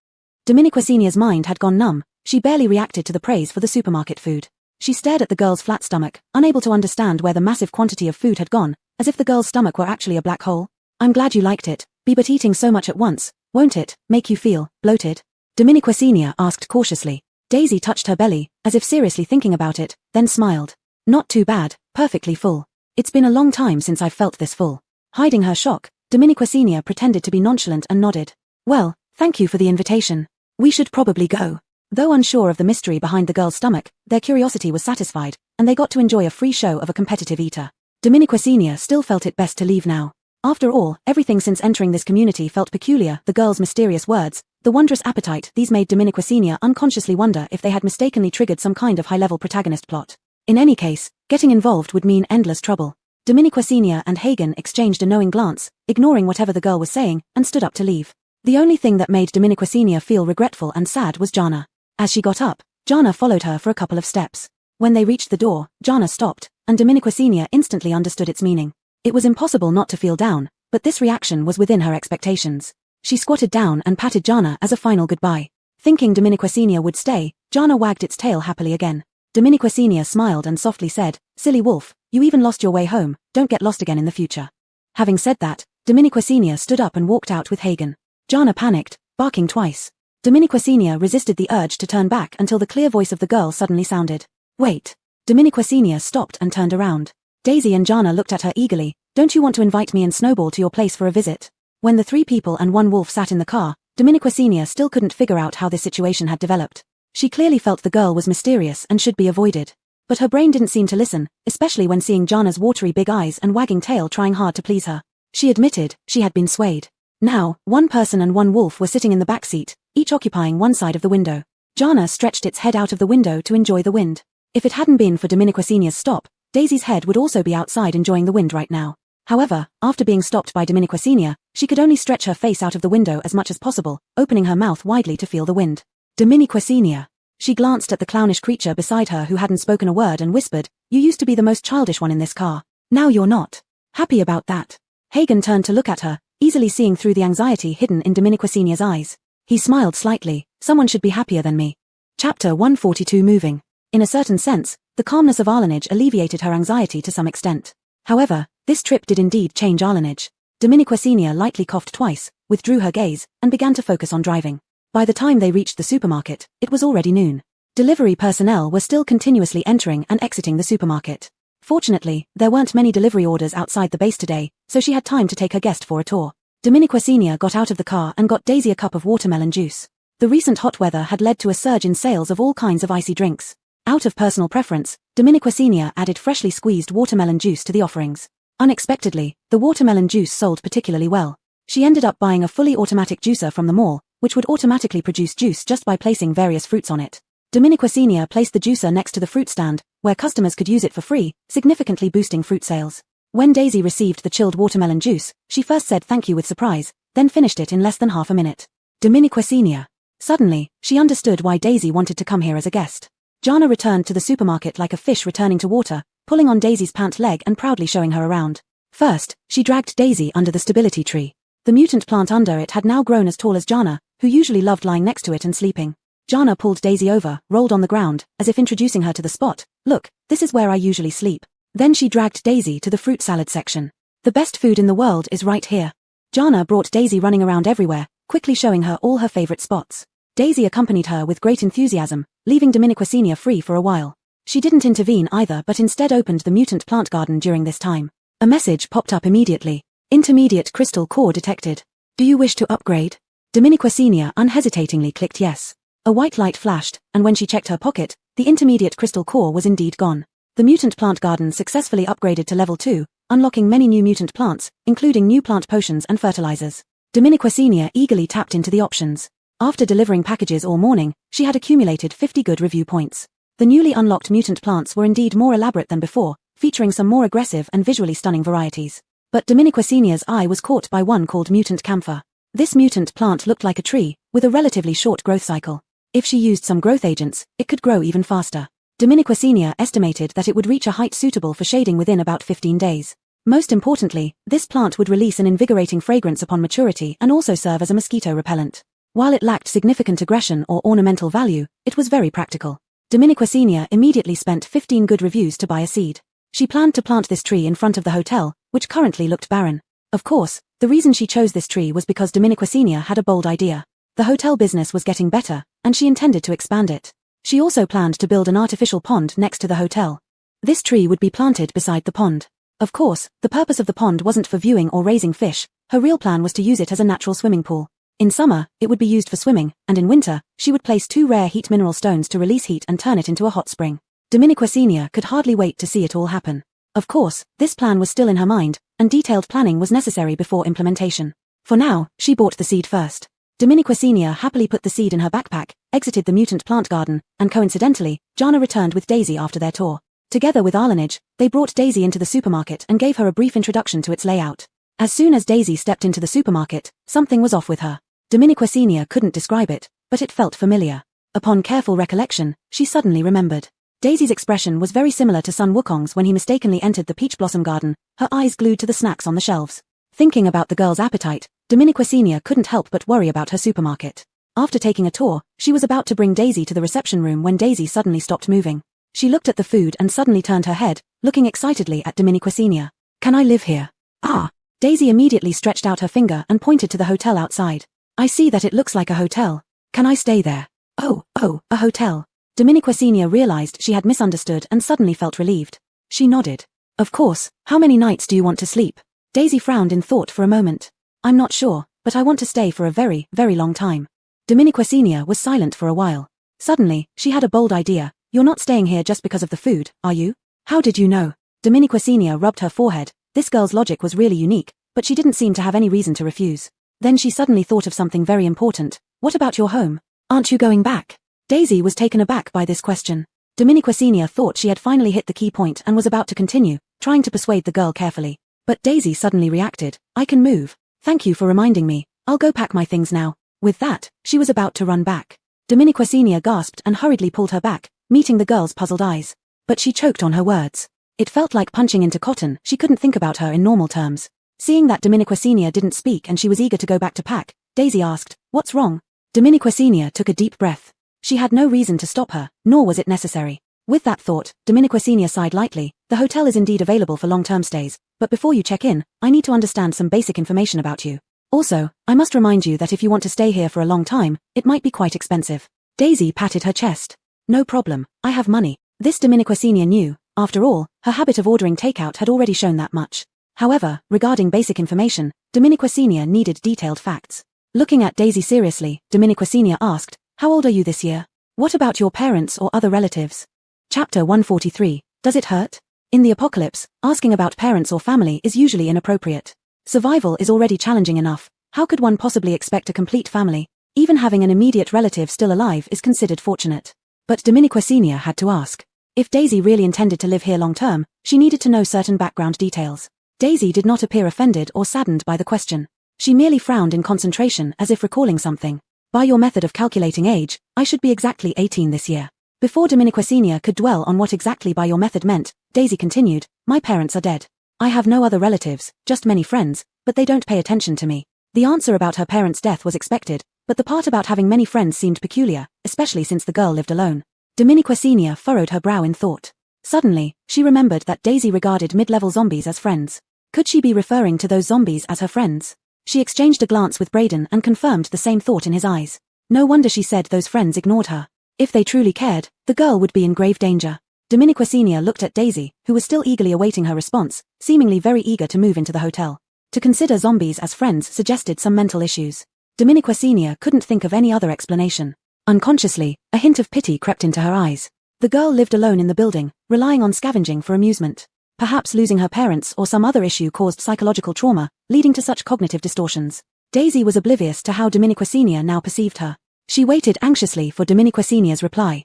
Speaker 1: Domenico Sr.'s mind had gone numb, she barely reacted to the praise for the supermarket food. She stared at the girl's flat stomach, unable to understand where the massive quantity of food had gone, as if the girl's stomach were actually a black hole. I'm glad you liked it, but eating so much at once, won't it make you feel bloated? Domenico Sr. asked cautiously. Daisy touched her belly, as if seriously thinking about it, then smiled. Not too bad, perfectly full. It's been a long time since I've felt this full. Hiding her shock, Domenico Sr. pretended to be nonchalant and nodded. Well, thank you for the invitation. We should probably go. Though unsure of the mystery behind the girl's stomach, their curiosity was satisfied, and they got to enjoy a free show of a competitive eater. Domenico Sr. still felt it best to leave now. After all, everything since entering this community felt peculiar, the girl's mysterious words, the wondrous appetite, these made Domenico Sr. unconsciously wonder if they had mistakenly triggered some kind of high-level protagonist plot. In any case, getting involved would mean endless trouble. Domenico Sr. and Hagen exchanged a knowing glance, ignoring whatever the girl was saying, and stood up to leave. The only thing that made Domenico Sr. feel regretful and sad was Jana. As she got up, Jana followed her for a couple of steps. When they reached the door, Jana stopped, and Domenico Sr. instantly understood its meaning. It was impossible not to feel down, but this reaction was within her expectations. She squatted down and patted Jana as a final goodbye. Thinking Domenico Sr. would stay, Jana wagged its tail happily again. Domenico Sr. smiled and softly said, "Silly wolf, you even lost your way home, don't get lost again in the future." Having said that, Domenico Sr. stood up and walked out with Hagen. Jana panicked, barking twice. Domenico Sr. resisted the urge to turn back until the clear voice of the girl suddenly sounded. "Wait." Domenico Sr. stopped and turned around. Daisy and Jana looked at her eagerly. "Don't you want to invite me and Snowball to your place for a visit?" When the 3 people and 1 wolf sat in the car, Domenico Sr. still couldn't figure out how this situation had developed. She clearly felt the girl was mysterious and should be avoided. But her brain didn't seem to listen, especially when seeing Jana's watery big eyes and wagging tail trying hard to please her. She admitted she had been swayed. Now, 1 person and 1 wolf were sitting in the back seat, each occupying one side of the window. Jana stretched its head out of the window to enjoy the wind. If it hadn't been for Domenico Sr.'s stop, Daisy's head would also be outside enjoying the wind right now. However, after being stopped by Dominiquesenia, she could only stretch her face out of the window as much as possible, opening her mouth widely to feel the wind. Dominiquesenia. She glanced at the clownish creature beside her who hadn't spoken a word and whispered, "You used to be the most childish one in this car. Now you're not. Happy about that?" Hagen turned to look at her, easily seeing through the anxiety hidden in Dominiquesenia's eyes. He smiled slightly. Someone should be happier than me. Chapter 142 Moving. In a certain sense, the calmness of Carnage alleviated her anxiety to some extent. However, this trip did indeed change Carnage. Dominiquesenia lightly coughed twice, withdrew her gaze, and began to focus on driving. By the time they reached the supermarket, it was already noon. Delivery personnel were still continuously entering and exiting the supermarket. Fortunately, there weren't many delivery orders outside the base today, so she had time to take her guest for a tour. Dominiquesenia got out of the car and got Daisy a cup of watermelon juice. The recent hot weather had led to a surge in sales of all kinds of icy drinks. Out of personal preference, Dominiquesenia added freshly squeezed watermelon juice to the offerings. Unexpectedly, the watermelon juice sold particularly well. She ended up buying a fully automatic juicer from the mall, which would automatically produce juice just by placing various fruits on it. Dominiquesenia placed the juicer next to the fruit stand, where customers could use it for free, significantly boosting fruit sales. When Daisy received the chilled watermelon juice, she first said thank you with surprise, then finished it in less than half a minute. Dominiquesenia. Suddenly, she understood why Daisy wanted to come here as a guest. Jana returned to the supermarket like a fish returning to water, pulling on Daisy's pant leg and proudly showing her around. First, she dragged Daisy under the stability tree. The mutant plant under it had now grown as tall as Jana, who usually loved lying next to it and sleeping. Jana pulled Daisy over, rolled on the ground, as if introducing her to the spot. "Look, this is where I usually sleep." Then she dragged Daisy to the fruit salad section. "The best food in the world is right here." Jana brought Daisy running around everywhere, quickly showing her all her favorite spots. Daisy accompanied her with great enthusiasm, leaving Dominiquesenia free for a while. She didn't intervene either but instead opened the mutant plant garden during this time. A message popped up immediately. Intermediate crystal core detected. Do you wish to upgrade? Dominiquesenia unhesitatingly clicked yes. A white light flashed, and when she checked her pocket, the intermediate crystal core was indeed gone. The mutant plant garden successfully upgraded to level 2, unlocking many new mutant plants, including new plant potions and fertilizers. Dominiquesenia eagerly tapped into the options. After delivering packages all morning, she had accumulated 50 good review points. The newly unlocked mutant plants were indeed more elaborate than before, featuring some more aggressive and visually stunning varieties. But Dominiquesenia's eye was caught by one called mutant camphor. This mutant plant looked like a tree, with a relatively short growth cycle. If she used some growth agents, it could grow even faster. Dominiquesenia estimated that it would reach a height suitable for shading within about 15 days. Most importantly, this plant would release an invigorating fragrance upon maturity and also serve as a mosquito repellent. While it lacked significant aggression or ornamental value, it was very practical. Dominiquesenia immediately spent 15 good reviews to buy a seed. She planned to plant this tree in front of the hotel, which currently looked barren. Of course, the reason she chose this tree was because Dominiquesenia had a bold idea. The hotel business was getting better, and she intended to expand it. She also planned to build an artificial pond next to the hotel. This tree would be planted beside the pond. Of course, the purpose of the pond wasn't for viewing or raising fish. Her real plan was to use it as a natural swimming pool. In summer, it would be used for swimming, and in winter, she would place 2 rare heat mineral stones to release heat and turn it into a hot spring. Dominiquesenia could hardly wait to see it all happen. Of course, this plan was still in her mind, and detailed planning was necessary before implementation. For now, she bought the seed first. Dominiquesenia happily put the seed in her backpack, exited the mutant plant garden, and coincidentally, Jana returned with Daisy after their tour. Together with Carnage, they brought Daisy into the supermarket and gave her a brief introduction to its layout. As soon as Daisy stepped into the supermarket, something was off with her. Dominiquesenia couldn't describe it, but it felt familiar. Upon careful recollection, she suddenly remembered. Daisy's expression was very similar to Sun Wukong's when he mistakenly entered the peach blossom garden, her eyes glued to the snacks on the shelves. Thinking about the girl's appetite, Dominiquesenia couldn't help but worry about her supermarket. After taking a tour, she was about to bring Daisy to the reception room when Daisy suddenly stopped moving. She looked at the food and suddenly turned her head, looking excitedly at Dominiquesenia. "Can I live here?" "Ah!" Daisy immediately stretched out her finger and pointed to the hotel outside. "I see that it looks like a hotel. Can I stay there?" Oh, a hotel." Dominiquesenia realized she had misunderstood and suddenly felt relieved. She nodded. "Of course, how many nights do you want to sleep?" Daisy frowned in thought for a moment. "I'm not sure, but I want to stay for a very, very long time." Dominiquesenia was silent for a while. Suddenly, she had a bold idea. "You're not staying here just because of the food, are you?" "How did you know?" Dominiquesenia rubbed her forehead. This girl's logic was really unique, but she didn't seem to have any reason to refuse. Then she suddenly thought of something very important. "What about your home? Aren't you going back?" Daisy was taken aback by this question. Dominiquesenia thought she had finally hit the key point and was about to continue, trying to persuade the girl carefully. But Daisy suddenly reacted. I can move. Thank you for reminding me. I'll go pack my things now. With that, she was about to run back. Dominiquacenia gasped and hurriedly pulled her back, meeting the girl's puzzled eyes. But she choked on her words. It felt like punching into cotton. She couldn't think about her in normal terms. Seeing that Dominiquacenia didn't speak and she was eager to go back to pack, Daisy asked, "What's wrong?" Dominiquacenia took a deep breath. She had no reason to stop her, nor was it necessary. With that thought, Dominiquacenia sighed lightly. The hotel is indeed available for long-term stays, but before you check in, I need to understand some basic information about you. Also, I must remind you that if you want to stay here for a long time, it might be quite expensive. Daisy patted her chest. No problem, I have money. This Dominiquacenia knew. After all, her habit of ordering takeout had already shown that much. However, regarding basic information, Dominiquacenia needed detailed facts. Looking at Daisy seriously, Dominiquacenia asked, "How old are you this year? What about your parents or other relatives?" Chapter 143, Does it hurt? In the apocalypse, asking about parents or family is usually inappropriate. Survival is already challenging enough. How could one possibly expect a complete family? Even having an immediate relative still alive is considered fortunate. But Dominiquacenia had to ask. If Daisy really intended to live here long-term, she needed to know certain background details. Daisy did not appear offended or saddened by the question. She merely frowned in concentration as if recalling something. By your method of calculating age, I should be exactly 18 this year. Before Dominiquacenia could dwell on what exactly by your method meant, Daisy continued, My parents are dead. I have no other relatives, just many friends, but they don't pay attention to me. The answer about her parents' death was expected, but the part about having many friends seemed peculiar, especially since the girl lived alone. Dominiquacenia furrowed her brow in thought. Suddenly, she remembered that Daisy regarded mid-level zombies as friends. Could she be referring to those zombies as her friends? She exchanged a glance with Braden and confirmed the same thought in his eyes. No wonder she said those friends ignored her. If they truly cared, the girl would be in grave danger. Dominiquacenia looked at Daisy, who was still eagerly awaiting her response, seemingly very eager to move into the hotel. To consider zombies as friends suggested some mental issues. Dominiquacenia couldn't think of any other explanation. Unconsciously, a hint of pity crept into her eyes. The girl lived alone in the building, relying on scavenging for amusement. Perhaps losing her parents or some other issue caused psychological trauma, leading to such cognitive distortions. Daisy was oblivious to how Dominiquacenia now perceived her. She waited anxiously for Dominiquacenia's reply.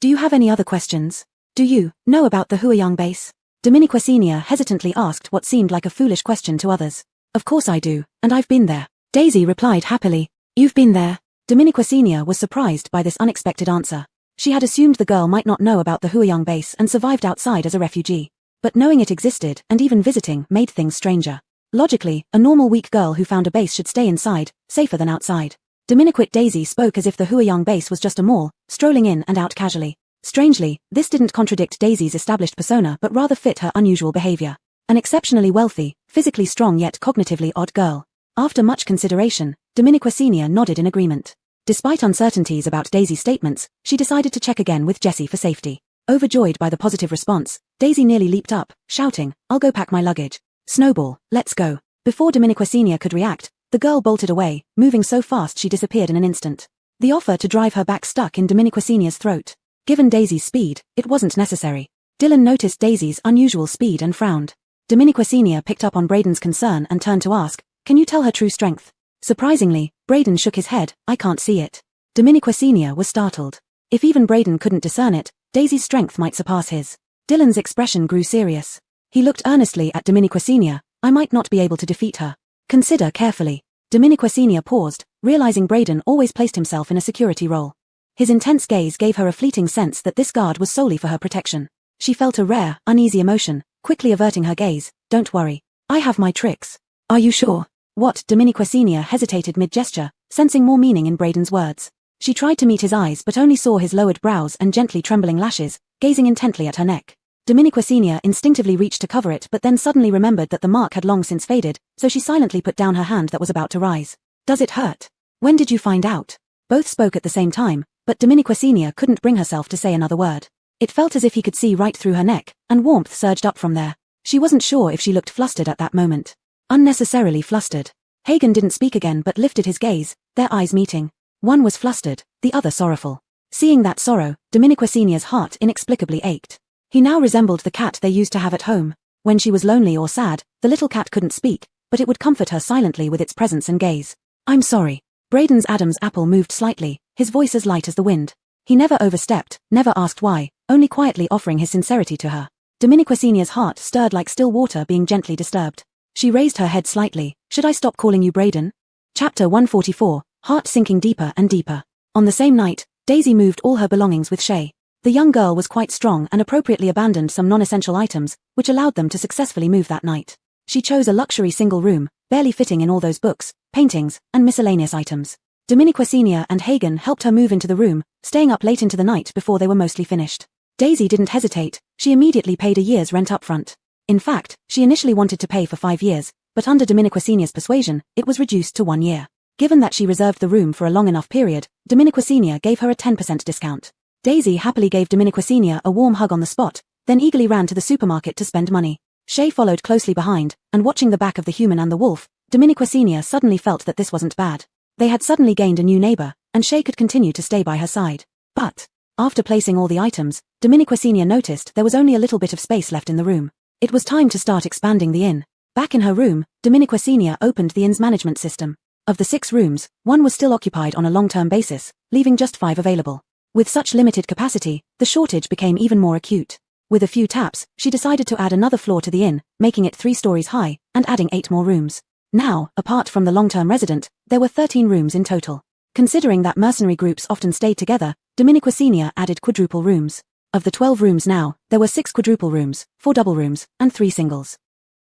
Speaker 1: Do you have any other questions? Do you know about the Huayang base? Dominiquacenia hesitantly asked what seemed like a foolish question to others. Of course I do, and I've been there. Daisy replied happily. You've been there? Dominiquacenia was surprised by this unexpected answer. She had assumed the girl might not know about the Huayang base and survived outside as a refugee. But knowing it existed and even visiting made things stranger. Logically, a normal weak girl who found a base should stay inside, safer than outside. Dominiquate Daisy spoke as if the Huayang base was just a mall, strolling in and out casually. Strangely, this didn't contradict Daisy's established persona but rather fit her unusual behavior. An exceptionally wealthy, physically strong yet cognitively odd girl. After much consideration, Dominiquacenia nodded in agreement. Despite uncertainties about Daisy's statements, she decided to check again with Jessie for safety. Overjoyed by the positive response, Daisy nearly leaped up, shouting, I'll go pack my luggage. Snowball, let's go. Before Dominiquacenia could react, the girl bolted away, moving so fast she disappeared in an instant. The offer to drive her back stuck in Dominiquacenia's throat. Given Daisy's speed, it wasn't necessary. Dylan noticed Daisy's unusual speed and frowned. Dominiquacenia picked up on Braden's concern and turned to ask, Can you tell her true strength? Surprisingly, Braden shook his head, I can't see it. Dominiquacenia was startled. If even Braden couldn't discern it, Daisy's strength might surpass his. Dylan's expression grew serious. He looked earnestly at Dominiquacenia. I might not be able to defeat her. Consider carefully. Dominiquacenia paused, realizing Braden always placed himself in a security role. His intense gaze gave her a fleeting sense that this guard was solely for her protection. She felt a rare, uneasy emotion, quickly averting her gaze. Don't worry. I have my tricks. Are you sure? What? Dominiquacenia hesitated mid-gesture, sensing more meaning in Braden's words. She tried to meet his eyes but only saw his lowered brows and gently trembling lashes, gazing intently at her neck. Dominiquacenia instinctively reached to cover it but then suddenly remembered that the mark had long since faded, so she silently put down her hand that was about to rise. Does it hurt? When did you find out? Both spoke at the same time, but Dominiquacenia couldn't bring herself to say another word. It felt as if he could see right through her neck, and warmth surged up from there. She wasn't sure if she looked flustered at that moment. Unnecessarily flustered. Hagen didn't speak again but lifted his gaze, their eyes meeting. One was flustered, the other sorrowful. Seeing that sorrow, Dominiquacenia's heart inexplicably ached. He now resembled the cat they used to have at home. When she was lonely or sad, the little cat couldn't speak, but it would comfort her silently with its presence and gaze. I'm sorry. Braden's Adam's apple moved slightly, his voice as light as the wind. He never overstepped, never asked why, only quietly offering his sincerity to her. Dominiquacenia's heart stirred like still water being gently disturbed. She raised her head slightly. Should I stop calling you Braden? Chapter 144, heart sinking deeper and deeper. On the same night, Daisy moved all her belongings with Shay. The young girl was quite strong and appropriately abandoned some non-essential items, which allowed them to successfully move that night. She chose a luxury single room, barely fitting in all those books, paintings, and miscellaneous items. Dominique Senior and Hagen helped her move into the room, staying up late into the night before they were mostly finished. Daisy didn't hesitate. She immediately paid a year's rent up front. In fact, she initially wanted to pay for 5 years, but under Dominique Senior's persuasion, it was reduced to 1 year. Given that she reserved the room for a long enough period, Dominique Senior gave her a 10% discount. Daisy happily gave Dominique Senior a warm hug on the spot, then eagerly ran to the supermarket to spend money. Shay followed closely behind, and watching the back of the human and the wolf, Dominique Senior suddenly felt that this wasn't bad. They had suddenly gained a new neighbor, and Shay could continue to stay by her side. But, after placing all the items, Dominique Senior noticed there was only a little bit of space left in the room. It was time to start expanding the inn. Back in her room, Dominique Senior opened the inn's management system. Of the 6 rooms, 1 was still occupied on a long-term basis, leaving just 5 available. With such limited capacity, the shortage became even more acute. With a few taps, she decided to add another floor to the inn, making it 3 stories high, and adding 8 more rooms. Now, apart from the long-term resident, there were 13 rooms in total. Considering that mercenary groups often stayed together, Dominique Senior added quadruple rooms. Of the 12 rooms now, there were 6 quadruple rooms, 4 double rooms, and 3 singles.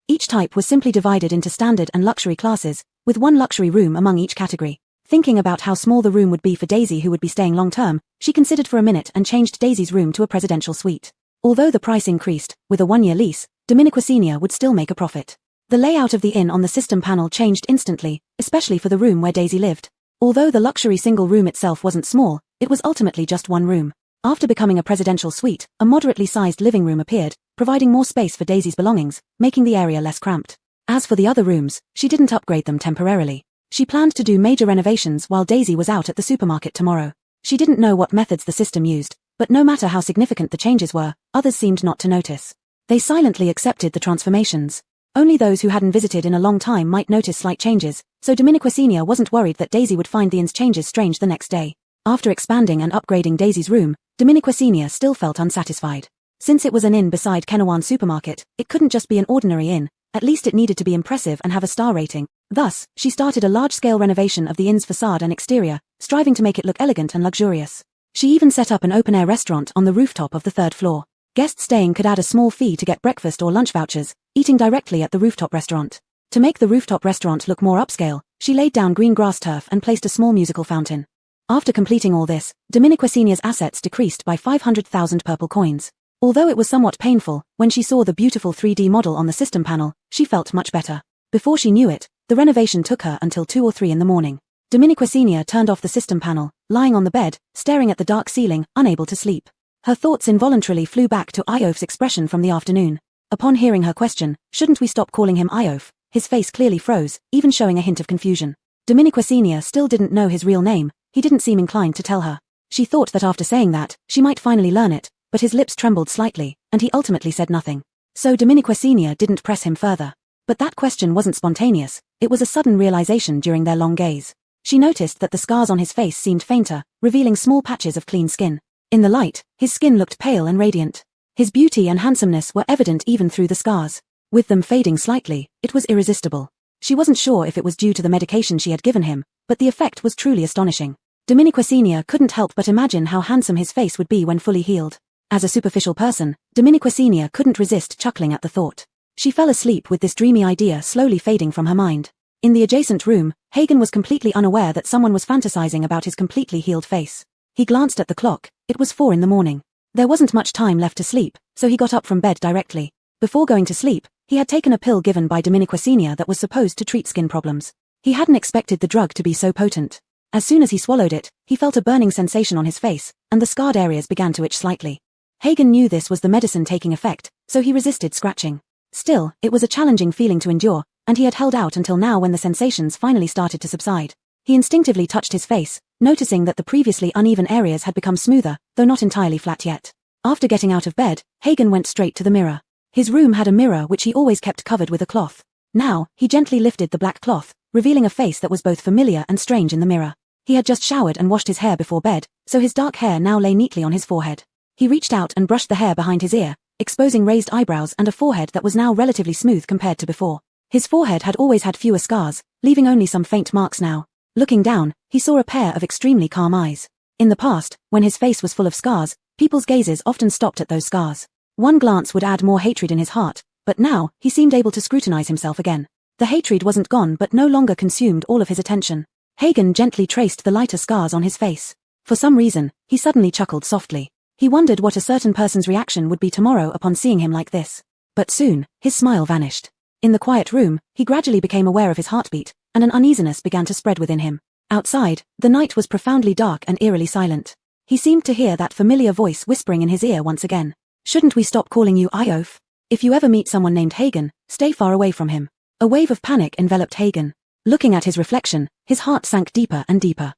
Speaker 1: Each type was simply divided into standard and luxury classes, with 1 luxury room among each category. Thinking about how small the room would be for Daisy, who would be staying long-term, she considered for a minute and changed Daisy's room to a presidential suite. Although the price increased, with a 1-year lease, Dominique Senior would still make a profit. The layout of the inn on the system panel changed instantly, especially for the room where Daisy lived. Although the luxury single room itself wasn't small, it was ultimately just 1 room. After becoming a presidential suite, a moderately sized living room appeared, providing more space for Daisy's belongings, making the area less cramped. As for the other rooms, she didn't upgrade them temporarily. She planned to do major renovations while Daisy was out at the supermarket tomorrow. She didn't know what methods the system used, but no matter how significant the changes were, others seemed not to notice. They silently accepted the transformations. Only those who hadn't visited in a long time might notice slight changes, so Dominique Senior wasn't worried that Daisy would find the inn's changes strange the next day. After expanding and upgrading Daisy's room, Dominique Senior still felt unsatisfied. Since it was an inn beside Kenawan supermarket, it couldn't just be an ordinary inn, at least it needed to be impressive and have a star rating. Thus, she started a large-scale renovation of the inn's facade and exterior, striving to make it look elegant and luxurious. She even set up an open-air restaurant on the rooftop of the 3rd floor. Guests staying could add a small fee to get breakfast or lunch vouchers, eating directly at the rooftop restaurant. To make the rooftop restaurant look more upscale, she laid down green grass turf and placed a small musical fountain. After completing all this, Dominique Senior's assets decreased by 500,000 purple coins. Although it was somewhat painful, when she saw the beautiful 3D model on the system panel, she felt much better. Before she knew it, the renovation took her until 2 or 3 in the morning. Dominique Senior turned off the system panel, lying on the bed, staring at the dark ceiling, unable to sleep. Her thoughts involuntarily flew back to Iof's expression from the afternoon. Upon hearing her question, shouldn't we stop calling him Iof, his face clearly froze, even showing a hint of confusion. Dominique Senior still didn't know his real name. He didn't seem inclined to tell her. She thought that after saying that, she might finally learn it, but his lips trembled slightly, and he ultimately said nothing. So Dominique Senior didn't press him further. But that question wasn't spontaneous, it was a sudden realization during their long gaze. She noticed that the scars on his face seemed fainter, revealing small patches of clean skin. In the light, his skin looked pale and radiant. His beauty and handsomeness were evident even through the scars. With them fading slightly, it was irresistible. She wasn't sure if it was due to the medication she had given him, but the effect was truly astonishing. Dominique Senior couldn't help but imagine how handsome his face would be when fully healed. As a superficial person, Dominique Senior couldn't resist chuckling at the thought. She fell asleep with this dreamy idea slowly fading from her mind. In the adjacent room, Hagen was completely unaware that someone was fantasizing about his completely healed face. He glanced at the clock. It was 4 in the morning. There wasn't much time left to sleep, so he got up from bed directly. Before going to sleep, he had taken a pill given by Dominique Senior that was supposed to treat skin problems. He hadn't expected the drug to be so potent. As soon as he swallowed it, he felt a burning sensation on his face, and the scarred areas began to itch slightly. Hagen knew this was the medicine taking effect, so he resisted scratching. Still, it was a challenging feeling to endure, and he had held out until now when the sensations finally started to subside. He instinctively touched his face, noticing that the previously uneven areas had become smoother, though not entirely flat yet. After getting out of bed, Hagen went straight to the mirror. His room had a mirror which he always kept covered with a cloth. Now, he gently lifted the black cloth, revealing a face that was both familiar and strange in the mirror. He had just showered and washed his hair before bed, so his dark hair now lay neatly on his forehead. He reached out and brushed the hair behind his ear, exposing raised eyebrows and a forehead that was now relatively smooth compared to before. His forehead had always had fewer scars, leaving only some faint marks now. Looking down, he saw a pair of extremely calm eyes. In the past, when his face was full of scars, people's gazes often stopped at those scars. One glance would add more hatred in his heart, but now, he seemed able to scrutinize himself again. The hatred wasn't gone but no longer consumed all of his attention. Hagen gently traced the lighter scars on his face. For some reason, he suddenly chuckled softly. He wondered what a certain person's reaction would be tomorrow upon seeing him like this. But soon, his smile vanished. In the quiet room, he gradually became aware of his heartbeat, and an uneasiness began to spread within him. Outside, the night was profoundly dark and eerily silent. He seemed to hear that familiar voice whispering in his ear once again. Shouldn't we stop calling you Iof? If you ever meet someone named Hagen, stay far away from him. A wave of panic enveloped Hagen. Looking at his reflection, his heart sank deeper and deeper.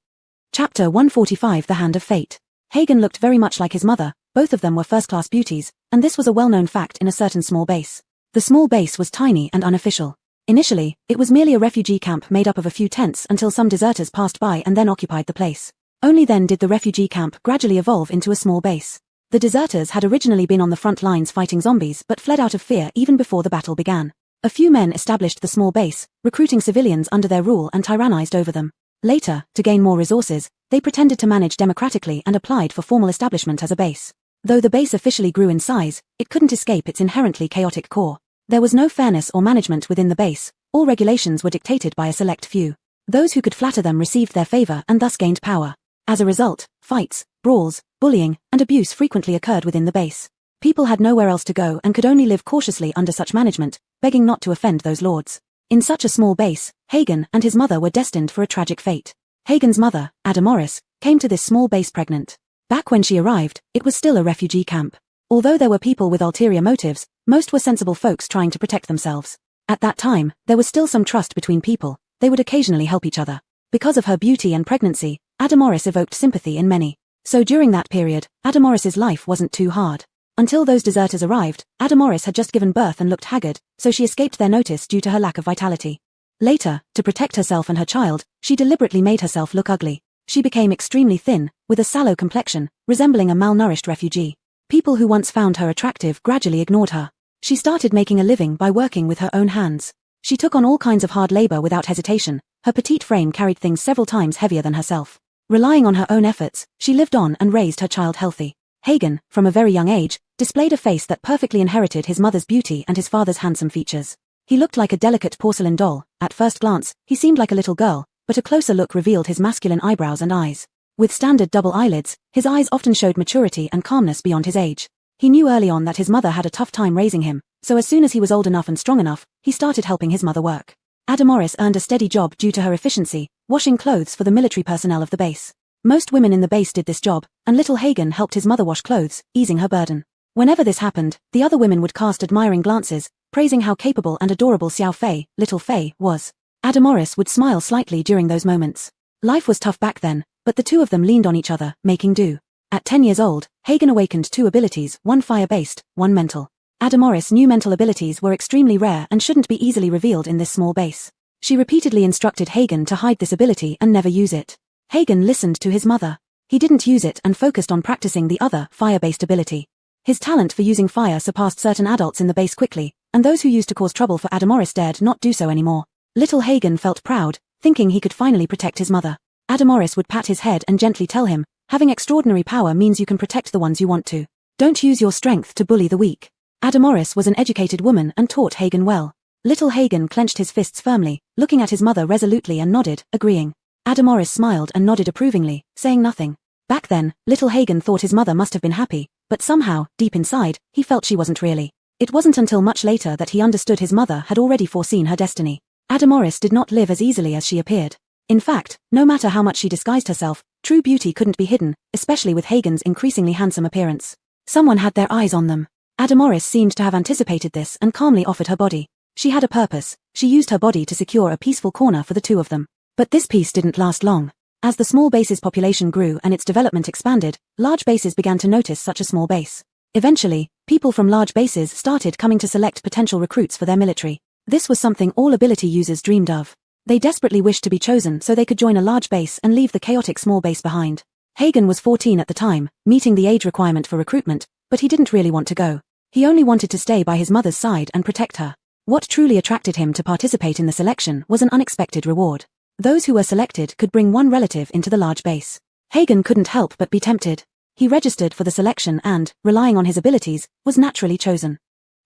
Speaker 1: Chapter 145 The Hand of Fate. Hagen looked very much like his mother, both of them were first-class beauties, and this was a well-known fact in a certain small base. The small base was tiny and unofficial. Initially, it was merely a refugee camp made up of a few tents until some deserters passed by and then occupied the place. Only then did the refugee camp gradually evolve into a small base. The deserters had originally been on the front lines fighting zombies but fled out of fear even before the battle began. A few men established the small base, recruiting civilians under their rule and tyrannized over them. Later, to gain more resources, they pretended to manage democratically and applied for formal establishment as a base. Though the base officially grew in size, it couldn't escape its inherently chaotic core. There was no fairness or management within the base, all regulations were dictated by a select few. Those who could flatter them received their favor and thus gained power. As a result, fights, brawls, bullying, and abuse frequently occurred within the base. People had nowhere else to go and could only live cautiously under such management, begging not to offend those lords. In such a small base, Hagen and his mother were destined for a tragic fate. Hagen's mother, Ada Morris, came to this small base pregnant. Back when she arrived, it was still a refugee camp. Although there were people with ulterior motives, most were sensible folks trying to protect themselves. At that time, there was still some trust between people, they would occasionally help each other. Because of her beauty and pregnancy, Ada Morris evoked sympathy in many. So during that period, Ada Morris's life wasn't too hard. Until those deserters arrived, Ada Morris had just given birth and looked haggard, so she escaped their notice due to her lack of vitality. Later, to protect herself and her child, she deliberately made herself look ugly. She became extremely thin, with a sallow complexion, resembling a malnourished refugee. People who once found her attractive gradually ignored her. She started making a living by working with her own hands. She took on all kinds of hard labor without hesitation. Her petite frame carried things several times heavier than herself. Relying on her own efforts, she lived on and raised her child healthy. Hagen, from a very young age, displayed a face that perfectly inherited his mother's beauty and his father's handsome features. He looked like a delicate porcelain doll. At first glance, he seemed like a little girl, but a closer look revealed his masculine eyebrows and eyes. With standard double eyelids, his eyes often showed maturity and calmness beyond his age. He knew early on that his mother had a tough time raising him, so as soon as he was old enough and strong enough, he started helping his mother work. Ada Morris earned a steady job due to her efficiency, washing clothes for the military personnel of the base. Most women in the base did this job, and little Hagen helped his mother wash clothes, easing her burden. Whenever this happened, the other women would cast admiring glances, praising how capable and adorable Xiao Fei, little Fei, was. Ada Morris would smile slightly during those moments. Life was tough back then, but the two of them leaned on each other, making do. At 10 years old, Hagen awakened two abilities, one fire-based, one mental. Ada Morris knew mental abilities were extremely rare and shouldn't be easily revealed in this small base. She repeatedly instructed Hagen to hide this ability and never use it. Hagen listened to his mother. He didn't use it and focused on practicing the other, fire-based ability. His talent for using fire surpassed certain adults in the base quickly, and those who used to cause trouble for Ada Morris dared not do so anymore. Little Hagen felt proud, thinking he could finally protect his mother. Ada Morris would pat his head and gently tell him, having extraordinary power means you can protect the ones you want to. Don't use your strength to bully the weak. Ada Morris was an educated woman and taught Hagen well. Little Hagen clenched his fists firmly, looking at his mother resolutely and nodded, agreeing. Ada Morris smiled and nodded approvingly, saying nothing. Back then, little Hagen thought his mother must have been happy, but somehow, deep inside, he felt she wasn't really. It wasn't until much later that he understood his mother had already foreseen her destiny. Ada Morris did not live as easily as she appeared. In fact, no matter how much she disguised herself, true beauty couldn't be hidden, especially with Hagen's increasingly handsome appearance. Someone had their eyes on them. Ada Morris seemed to have anticipated this and calmly offered her body. She had a purpose. She used her body to secure a peaceful corner for the two of them. But this peace didn't last long. As the small base's population grew and its development expanded, large bases began to notice such a small base. Eventually, people from large bases started coming to select potential recruits for their military. This was something all ability users dreamed of. They desperately wished to be chosen so they could join a large base and leave the chaotic small base behind. Hagen was 14 at the time, meeting the age requirement for recruitment, but he didn't really want to go. He only wanted to stay by his mother's side and protect her. What truly attracted him to participate in the selection was an unexpected reward. Those who were selected could bring one relative into the large base. Hagen couldn't help but be tempted. He registered for the selection and, relying on his abilities, was naturally chosen.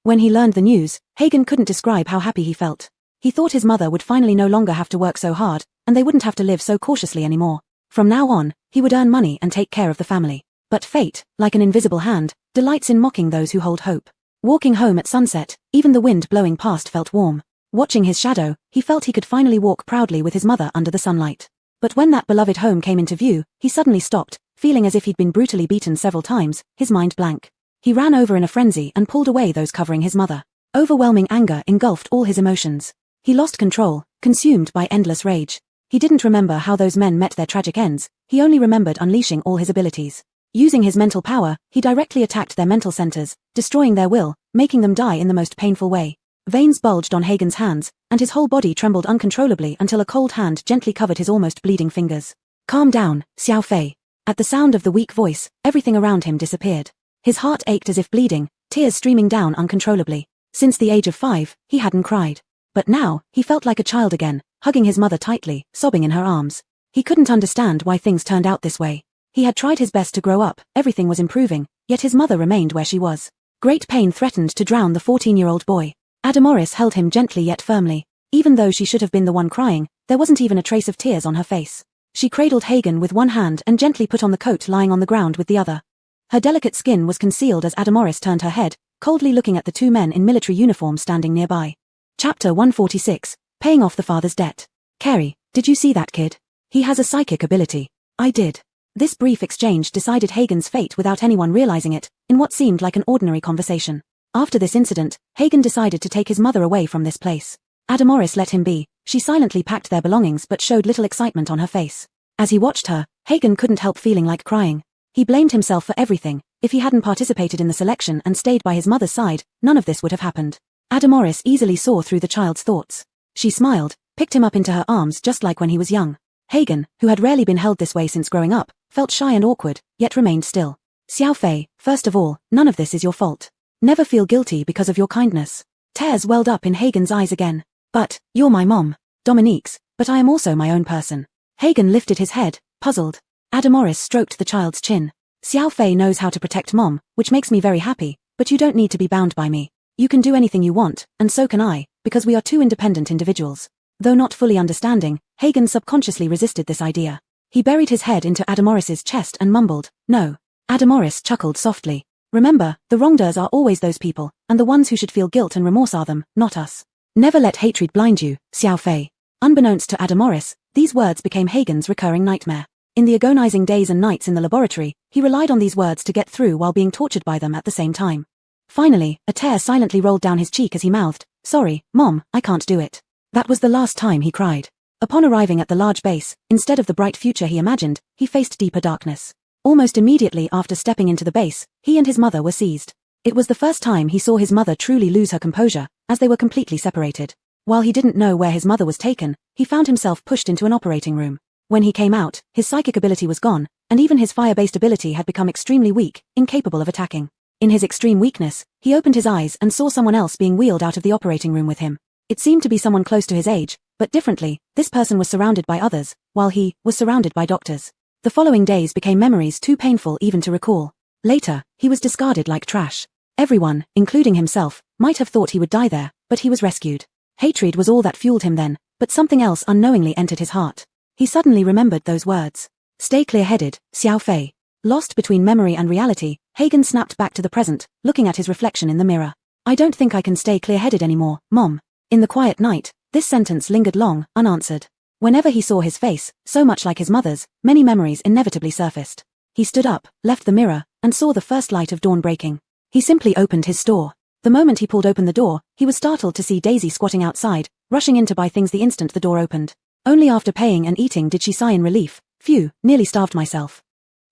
Speaker 1: When he learned the news, Hagen couldn't describe how happy he felt. He thought his mother would finally no longer have to work so hard, and they wouldn't have to live so cautiously anymore. From now on, he would earn money and take care of the family. But fate, like an invisible hand, delights in mocking those who hold hope. Walking home at sunset, even the wind blowing past felt warm. Watching his shadow, he felt he could finally walk proudly with his mother under the sunlight. But when that beloved home came into view, he suddenly stopped, feeling as if he'd been brutally beaten several times, his mind blank. He ran over in a frenzy and pulled away those covering his mother. Overwhelming anger engulfed all his emotions. He lost control, consumed by endless rage. He didn't remember how those men met their tragic ends, he only remembered unleashing all his abilities. Using his mental power, he directly attacked their mental centers, destroying their will, making them die in the most painful way. Veins bulged on Hagen's hands, and his whole body trembled uncontrollably until a cold hand gently covered his almost bleeding fingers. "Calm down, Xiao Fei." At the sound of the weak voice, everything around him disappeared. His heart ached as if bleeding, tears streaming down uncontrollably. Since the age of 5, he hadn't cried. But now, he felt like a child again, hugging his mother tightly, sobbing in her arms. He couldn't understand why things turned out this way. He had tried his best to grow up, everything was improving, yet his mother remained where she was. Great pain threatened to drown the 14-year-old boy. Adamoris held him gently yet firmly. Even though she should have been the one crying, there wasn't even a trace of tears on her face. She cradled Hagen with one hand and gently put on the coat lying on the ground with the other. Her delicate skin was concealed as Adamoris turned her head, coldly looking at the two men in military uniform standing nearby. Chapter 146, Paying Off the Father's Debt. "Carrie, did you see that kid? He has a psychic ability." "I did." This brief exchange decided Hagen's fate without anyone realizing it, in what seemed like an ordinary conversation. After this incident, Hagen decided to take his mother away from this place. Adamoris let him be. She silently packed their belongings but showed little excitement on her face. As he watched her, Hagen couldn't help feeling like crying. He blamed himself for everything. If he hadn't participated in the selection and stayed by his mother's side, none of this would have happened. Adamoris easily saw through the child's thoughts. She smiled, picked him up into her arms just like when he was young. Hagen, who had rarely been held this way since growing up, felt shy and awkward, yet remained still. "Xiao Fei, first of all, none of this is your fault. Never feel guilty because of your kindness." Tears welled up in Hagen's eyes again. "But, you're my mom. Dominique's, but I am also my own person." Hagen lifted his head, puzzled. Adamoris stroked the child's chin. "Xiao Fei knows how to protect mom, which makes me very happy, but you don't need to be bound by me. You can do anything you want, and so can I, because we are two independent individuals." Though not fully understanding, Hagen subconsciously resisted this idea. He buried his head into Adamoris's chest and mumbled, "No." Adamoris chuckled softly. "Remember, the wrongdoers are always those people, and the ones who should feel guilt and remorse are them, not us. Never let hatred blind you, Xiao Fei." Unbeknownst to Adamoris, these words became Hagen's recurring nightmare. In the agonizing days and nights in the laboratory, he relied on these words to get through while being tortured by them at the same time. Finally, a tear silently rolled down his cheek as he mouthed, "Sorry, Mom, I can't do it." That was the last time he cried. Upon arriving at the large base, instead of the bright future he imagined, he faced deeper darkness. Almost immediately after stepping into the base, he and his mother were seized. It was the first time he saw his mother truly lose her composure, as they were completely separated. While he didn't know where his mother was taken, he found himself pushed into an operating room. When he came out, his psychic ability was gone, and even his fire-based ability had become extremely weak, incapable of attacking. In his extreme weakness, he opened his eyes and saw someone else being wheeled out of the operating room with him. It seemed to be someone close to his age, but differently, this person was surrounded by others, while he was surrounded by doctors. The following days became memories too painful even to recall. Later, he was discarded like trash. Everyone, including himself, might have thought he would die there, but he was rescued. Hatred was all that fueled him then, but something else unknowingly entered his heart. He suddenly remembered those words. "Stay clear-headed, Xiao Fei." Lost between memory and reality, Hagen snapped back to the present, looking at his reflection in the mirror. "I don't think I can stay clear-headed anymore, Mom." In the quiet night, this sentence lingered long, unanswered. Whenever he saw his face, so much like his mother's, many memories inevitably surfaced. He stood up, left the mirror, and saw the first light of dawn breaking. He simply opened his store. The moment he pulled open the door, he was startled to see Daisy squatting outside, rushing in to buy things the instant the door opened. Only after paying and eating did she sigh in relief. "Phew, nearly starved myself."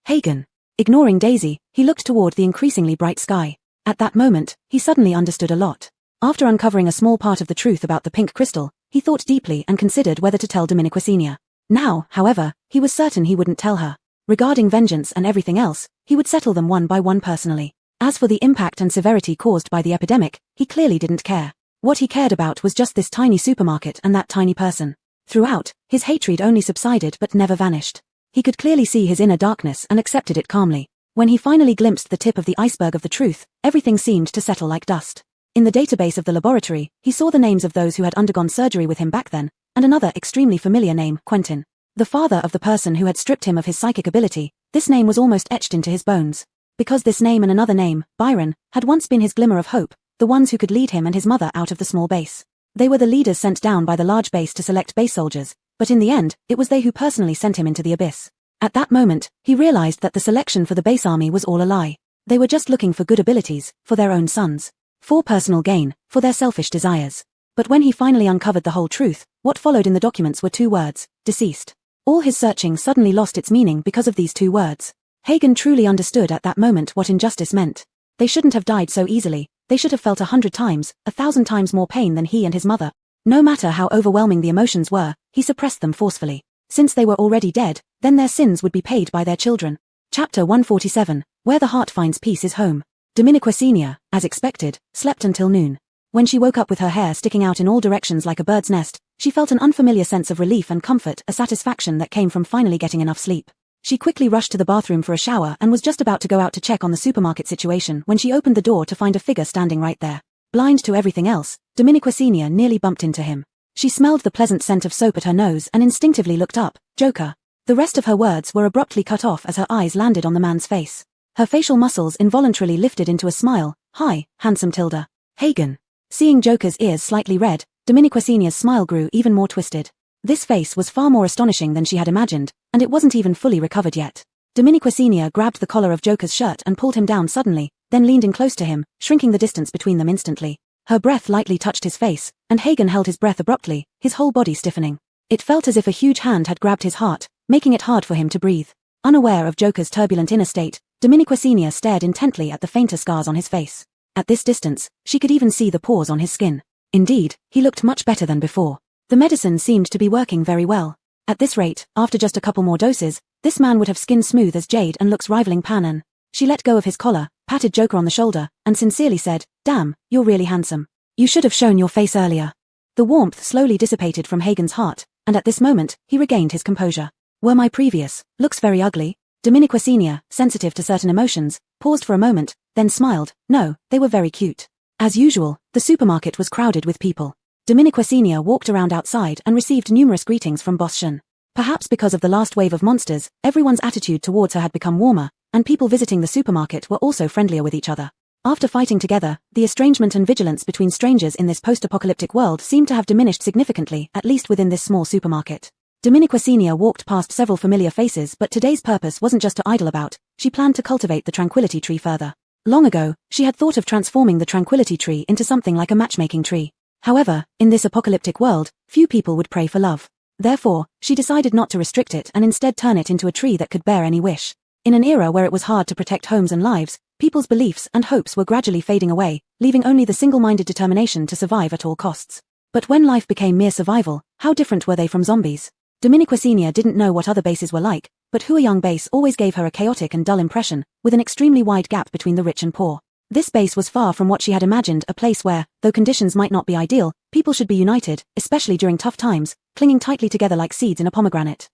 Speaker 1: Hagen. Ignoring Daisy, he looked toward the increasingly bright sky. At that moment, he suddenly understood a lot. After uncovering a small part of the truth about the pink crystal, he thought deeply and considered whether to tell Dominiquesenia. Now, however, he was certain he wouldn't tell her. Regarding vengeance and everything else, he would settle them one by one personally. As for the impact and severity caused by the epidemic, he clearly didn't care. What he cared about was just this tiny supermarket and that tiny person. Throughout, his hatred only subsided but never vanished. He could clearly see his inner darkness and accepted it calmly. When he finally glimpsed the tip of the iceberg of the truth, everything seemed to settle like dust. In the database of the laboratory, he saw the names of those who had undergone surgery with him back then, and another extremely familiar name, Quentin. The father of the person who had stripped him of his psychic ability, this name was almost etched into his bones. Because this name and another name, Byron, had once been his glimmer of hope, the ones who could lead him and his mother out of the small base. They were the leaders sent down by the large base to select base soldiers, but in the end, it was they who personally sent him into the abyss. At that moment, he realized that the selection for the base army was all a lie. They were just looking for good abilities, for their own sons. For personal gain, for their selfish desires. But when he finally uncovered the whole truth, what followed in the documents were two words: deceased. All his searching suddenly lost its meaning because of these two words. Hagen truly understood at that moment what injustice meant. They shouldn't have died so easily, they should have felt 100 times, 1,000 times more pain than he and his mother. No matter how overwhelming the emotions were, he suppressed them forcefully. Since they were already dead, then their sins would be paid by their children. Chapter 147, Where the Heart Finds Peace is Home. Dominiqua Sr., as expected, slept until noon. When she woke up with her hair sticking out in all directions like a bird's nest, she felt an unfamiliar sense of relief and comfort, a satisfaction that came from finally getting enough sleep. She quickly rushed to the bathroom for a shower and was just about to go out to check on the supermarket situation when she opened the door to find a figure standing right there. Blind to everything else, Dominiqua Sr. nearly bumped into him. She smelled the pleasant scent of soap at her nose and instinctively looked up. Joker. The rest of her words were abruptly cut off as her eyes landed on the man's face. Her facial muscles involuntarily lifted into a smile. Hi, handsome Tilda. Hagen. Seeing Joker's ears slightly red, Dominiqua Sr.'s smile grew even more twisted. This face was far more astonishing than she had imagined, and it wasn't even fully recovered yet. Dominiqua Sr. grabbed the collar of Joker's shirt and pulled him down suddenly, then leaned in close to him, shrinking the distance between them instantly. Her breath lightly touched his face, and Hagen held his breath abruptly, his whole body stiffening. It felt as if a huge hand had grabbed his heart, making it hard for him to breathe. Unaware of Joker's turbulent inner state, Dominiqua Sr. stared intently at the fainter scars on his face. At this distance, she could even see the pores on his skin. Indeed, he looked much better than before. The medicine seemed to be working very well. At this rate, after just a couple more doses, this man would have skin smooth as jade and looks rivaling Panan. She let go of his collar, patted Joker on the shoulder, and sincerely said, "Damn, you're really handsome. You should have shown your face earlier." The warmth slowly dissipated from Hagen's heart, and at this moment, he regained his composure. "Were my previous looks very ugly?" Dominiqua Sr., sensitive to certain emotions, paused for a moment, then smiled. "No, they were very cute." As usual, the supermarket was crowded with people. Dominiqua Sr. walked around outside and received numerous greetings from Boss Shen. Perhaps because of the last wave of monsters, everyone's attitude towards her had become warmer, and people visiting the supermarket were also friendlier with each other. After fighting together, the estrangement and vigilance between strangers in this post-apocalyptic world seemed to have diminished significantly, at least within this small supermarket. Dominiqua Sr. walked past several familiar faces, but today's purpose wasn't just to idle about, she planned to cultivate the tranquility tree further. Long ago, she had thought of transforming the tranquility tree into something like a matchmaking tree. However, in this apocalyptic world, few people would pray for love. Therefore, she decided not to restrict it and instead turn it into a tree that could bear any wish. In an era where it was hard to protect homes and lives, people's beliefs and hopes were gradually fading away, leaving only the single-minded determination to survive at all costs. But when life became mere survival, how different were they from zombies? Dominiqua Sr. didn't know what other bases were like, but Huayang Base always gave her a chaotic and dull impression, with an extremely wide gap between the rich and poor. This base was far from what she had imagined, a place where, though conditions might not be ideal, people should be united, especially during tough times, clinging tightly together like seeds in a pomegranate.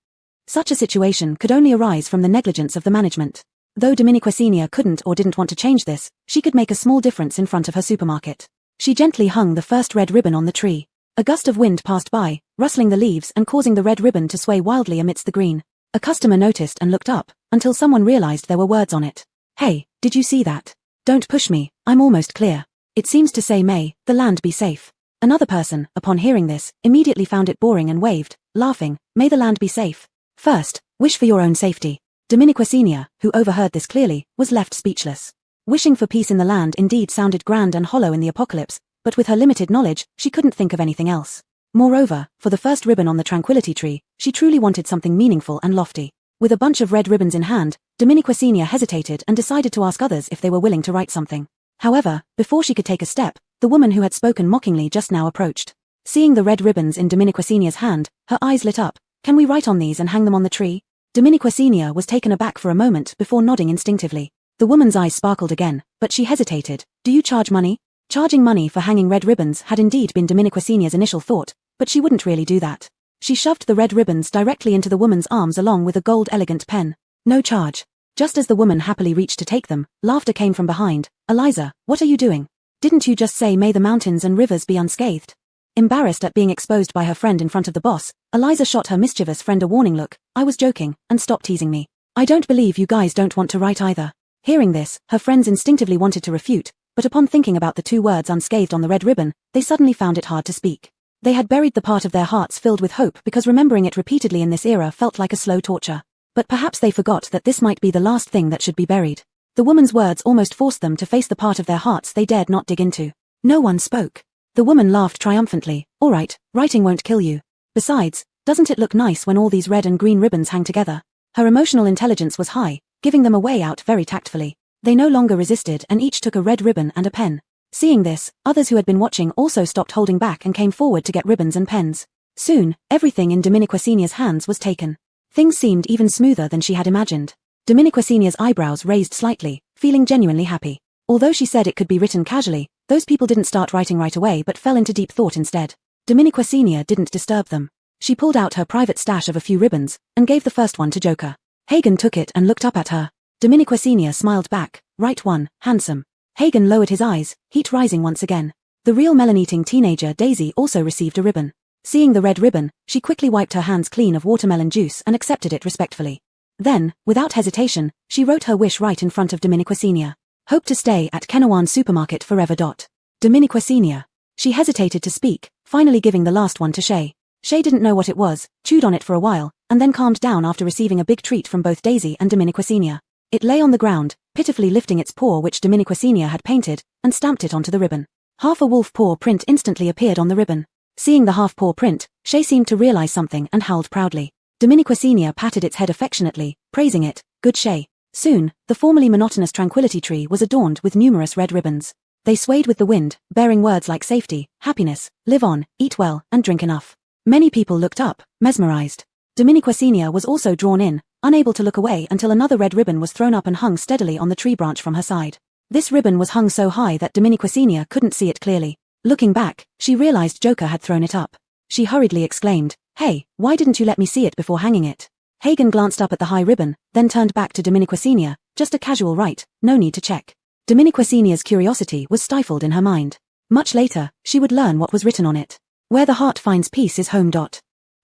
Speaker 1: Such a situation could only arise from the negligence of the management. Though Dominiqua Sr. couldn't or didn't want to change this, she could make a small difference in front of her supermarket. She gently hung the first red ribbon on the tree. A gust of wind passed by, rustling the leaves and causing the red ribbon to sway wildly amidst the green. A customer noticed and looked up, until someone realized there were words on it. "Hey, did you see that? Don't push me, I'm almost clear. It seems to say may the land be safe." Another person, upon hearing this, immediately found it boring and waved, laughing, "May the land be safe. First, wish for your own safety." Dominiqua Sr., who overheard this clearly, was left speechless. Wishing for peace in the land indeed sounded grand and hollow in the apocalypse, but with her limited knowledge, she couldn't think of anything else. Moreover, for the first ribbon on the tranquility tree, she truly wanted something meaningful and lofty. With a bunch of red ribbons in hand, Dominiqua Sr. hesitated and decided to ask others if they were willing to write something. However, before she could take a step, the woman who had spoken mockingly just now approached. Seeing the red ribbons in Dominiqua Sr.'s hand, her eyes lit up. "Can we write on these and hang them on the tree?" Dominiqua Sr. was taken aback for a moment before nodding instinctively. The woman's eyes sparkled again, but she hesitated. "Do you charge money?" Charging money for hanging red ribbons had indeed been Dominiqua's initial thought, but she wouldn't really do that. She shoved the red ribbons directly into the woman's arms along with a gold elegant pen. No charge. Just as the woman happily reached to take them, laughter came from behind. Eliza, what are you doing? Didn't you just say may the mountains and rivers be unscathed? Embarrassed at being exposed by her friend in front of the boss, Eliza shot her mischievous friend a warning look. I was joking, and stop teasing me. I don't believe you guys don't want to write either. Hearing this, her friends instinctively wanted to refute, but upon thinking about the two words unscathed on the red ribbon, they suddenly found it hard to speak. They had buried the part of their hearts filled with hope because remembering it repeatedly in this era felt like a slow torture. But perhaps they forgot that this might be the last thing that should be buried. The woman's words almost forced them to face the part of their hearts they dared not dig into. No one spoke. The woman laughed triumphantly. All right, writing won't kill you. Besides, doesn't it look nice when all these red and green ribbons hang together? Her emotional intelligence was high, giving them a way out very tactfully. They no longer resisted and each took a red ribbon and a pen. Seeing this, others who had been watching also stopped holding back and came forward to get ribbons and pens. Soon, everything in Dominiqua's hands was taken. Things seemed even smoother than she had imagined. Dominiqua's eyebrows raised slightly, feeling genuinely happy. Although she said it could be written casually, those people didn't start writing right away but fell into deep thought instead. Dominiqua didn't disturb them. She pulled out her private stash of a few ribbons, and gave the first one to Joker. Hagen took it and looked up at her. Dominiqua smiled back. Right one, handsome. Hagen lowered his eyes, heat rising once again. The real melon-eating teenager Daisy also received a ribbon. Seeing the red ribbon, she quickly wiped her hands clean of watermelon juice and accepted it respectfully. Then, without hesitation, she wrote her wish right in front of Dominiqua. Hope to stay at Kenawan Supermarket forever. Dominiqua. She hesitated to speak, finally giving the last one to Shay. Shay didn't know what it was, chewed on it for a while, and then calmed down after receiving a big treat from both Daisy and Dominiqua. It lay on the ground, pitifully lifting its paw which Dominiqua had painted, and stamped it onto the ribbon. Half a wolf paw print instantly appeared on the ribbon. Seeing the half paw print, Shay seemed to realize something and howled proudly. Dominiqua patted its head affectionately, praising it. Good Shay. Soon, the formerly monotonous tranquility tree was adorned with numerous red ribbons. They swayed with the wind, bearing words like safety, happiness, live on, eat well, and drink enough. Many people looked up, mesmerized. Dominiqua was also drawn in, unable to look away until another red ribbon was thrown up and hung steadily on the tree branch from her side. This ribbon was hung so high that Dominiqua couldn't see it clearly. Looking back, she realized Joker had thrown it up. She hurriedly exclaimed, Hey, why didn't you let me see it before hanging it? Hagen glanced up at the high ribbon, then turned back to Dominiqua. Just a casual write, no need to check. Dominiqua's curiosity was stifled in her mind. Much later, she would learn what was written on it. Where the heart finds peace is home.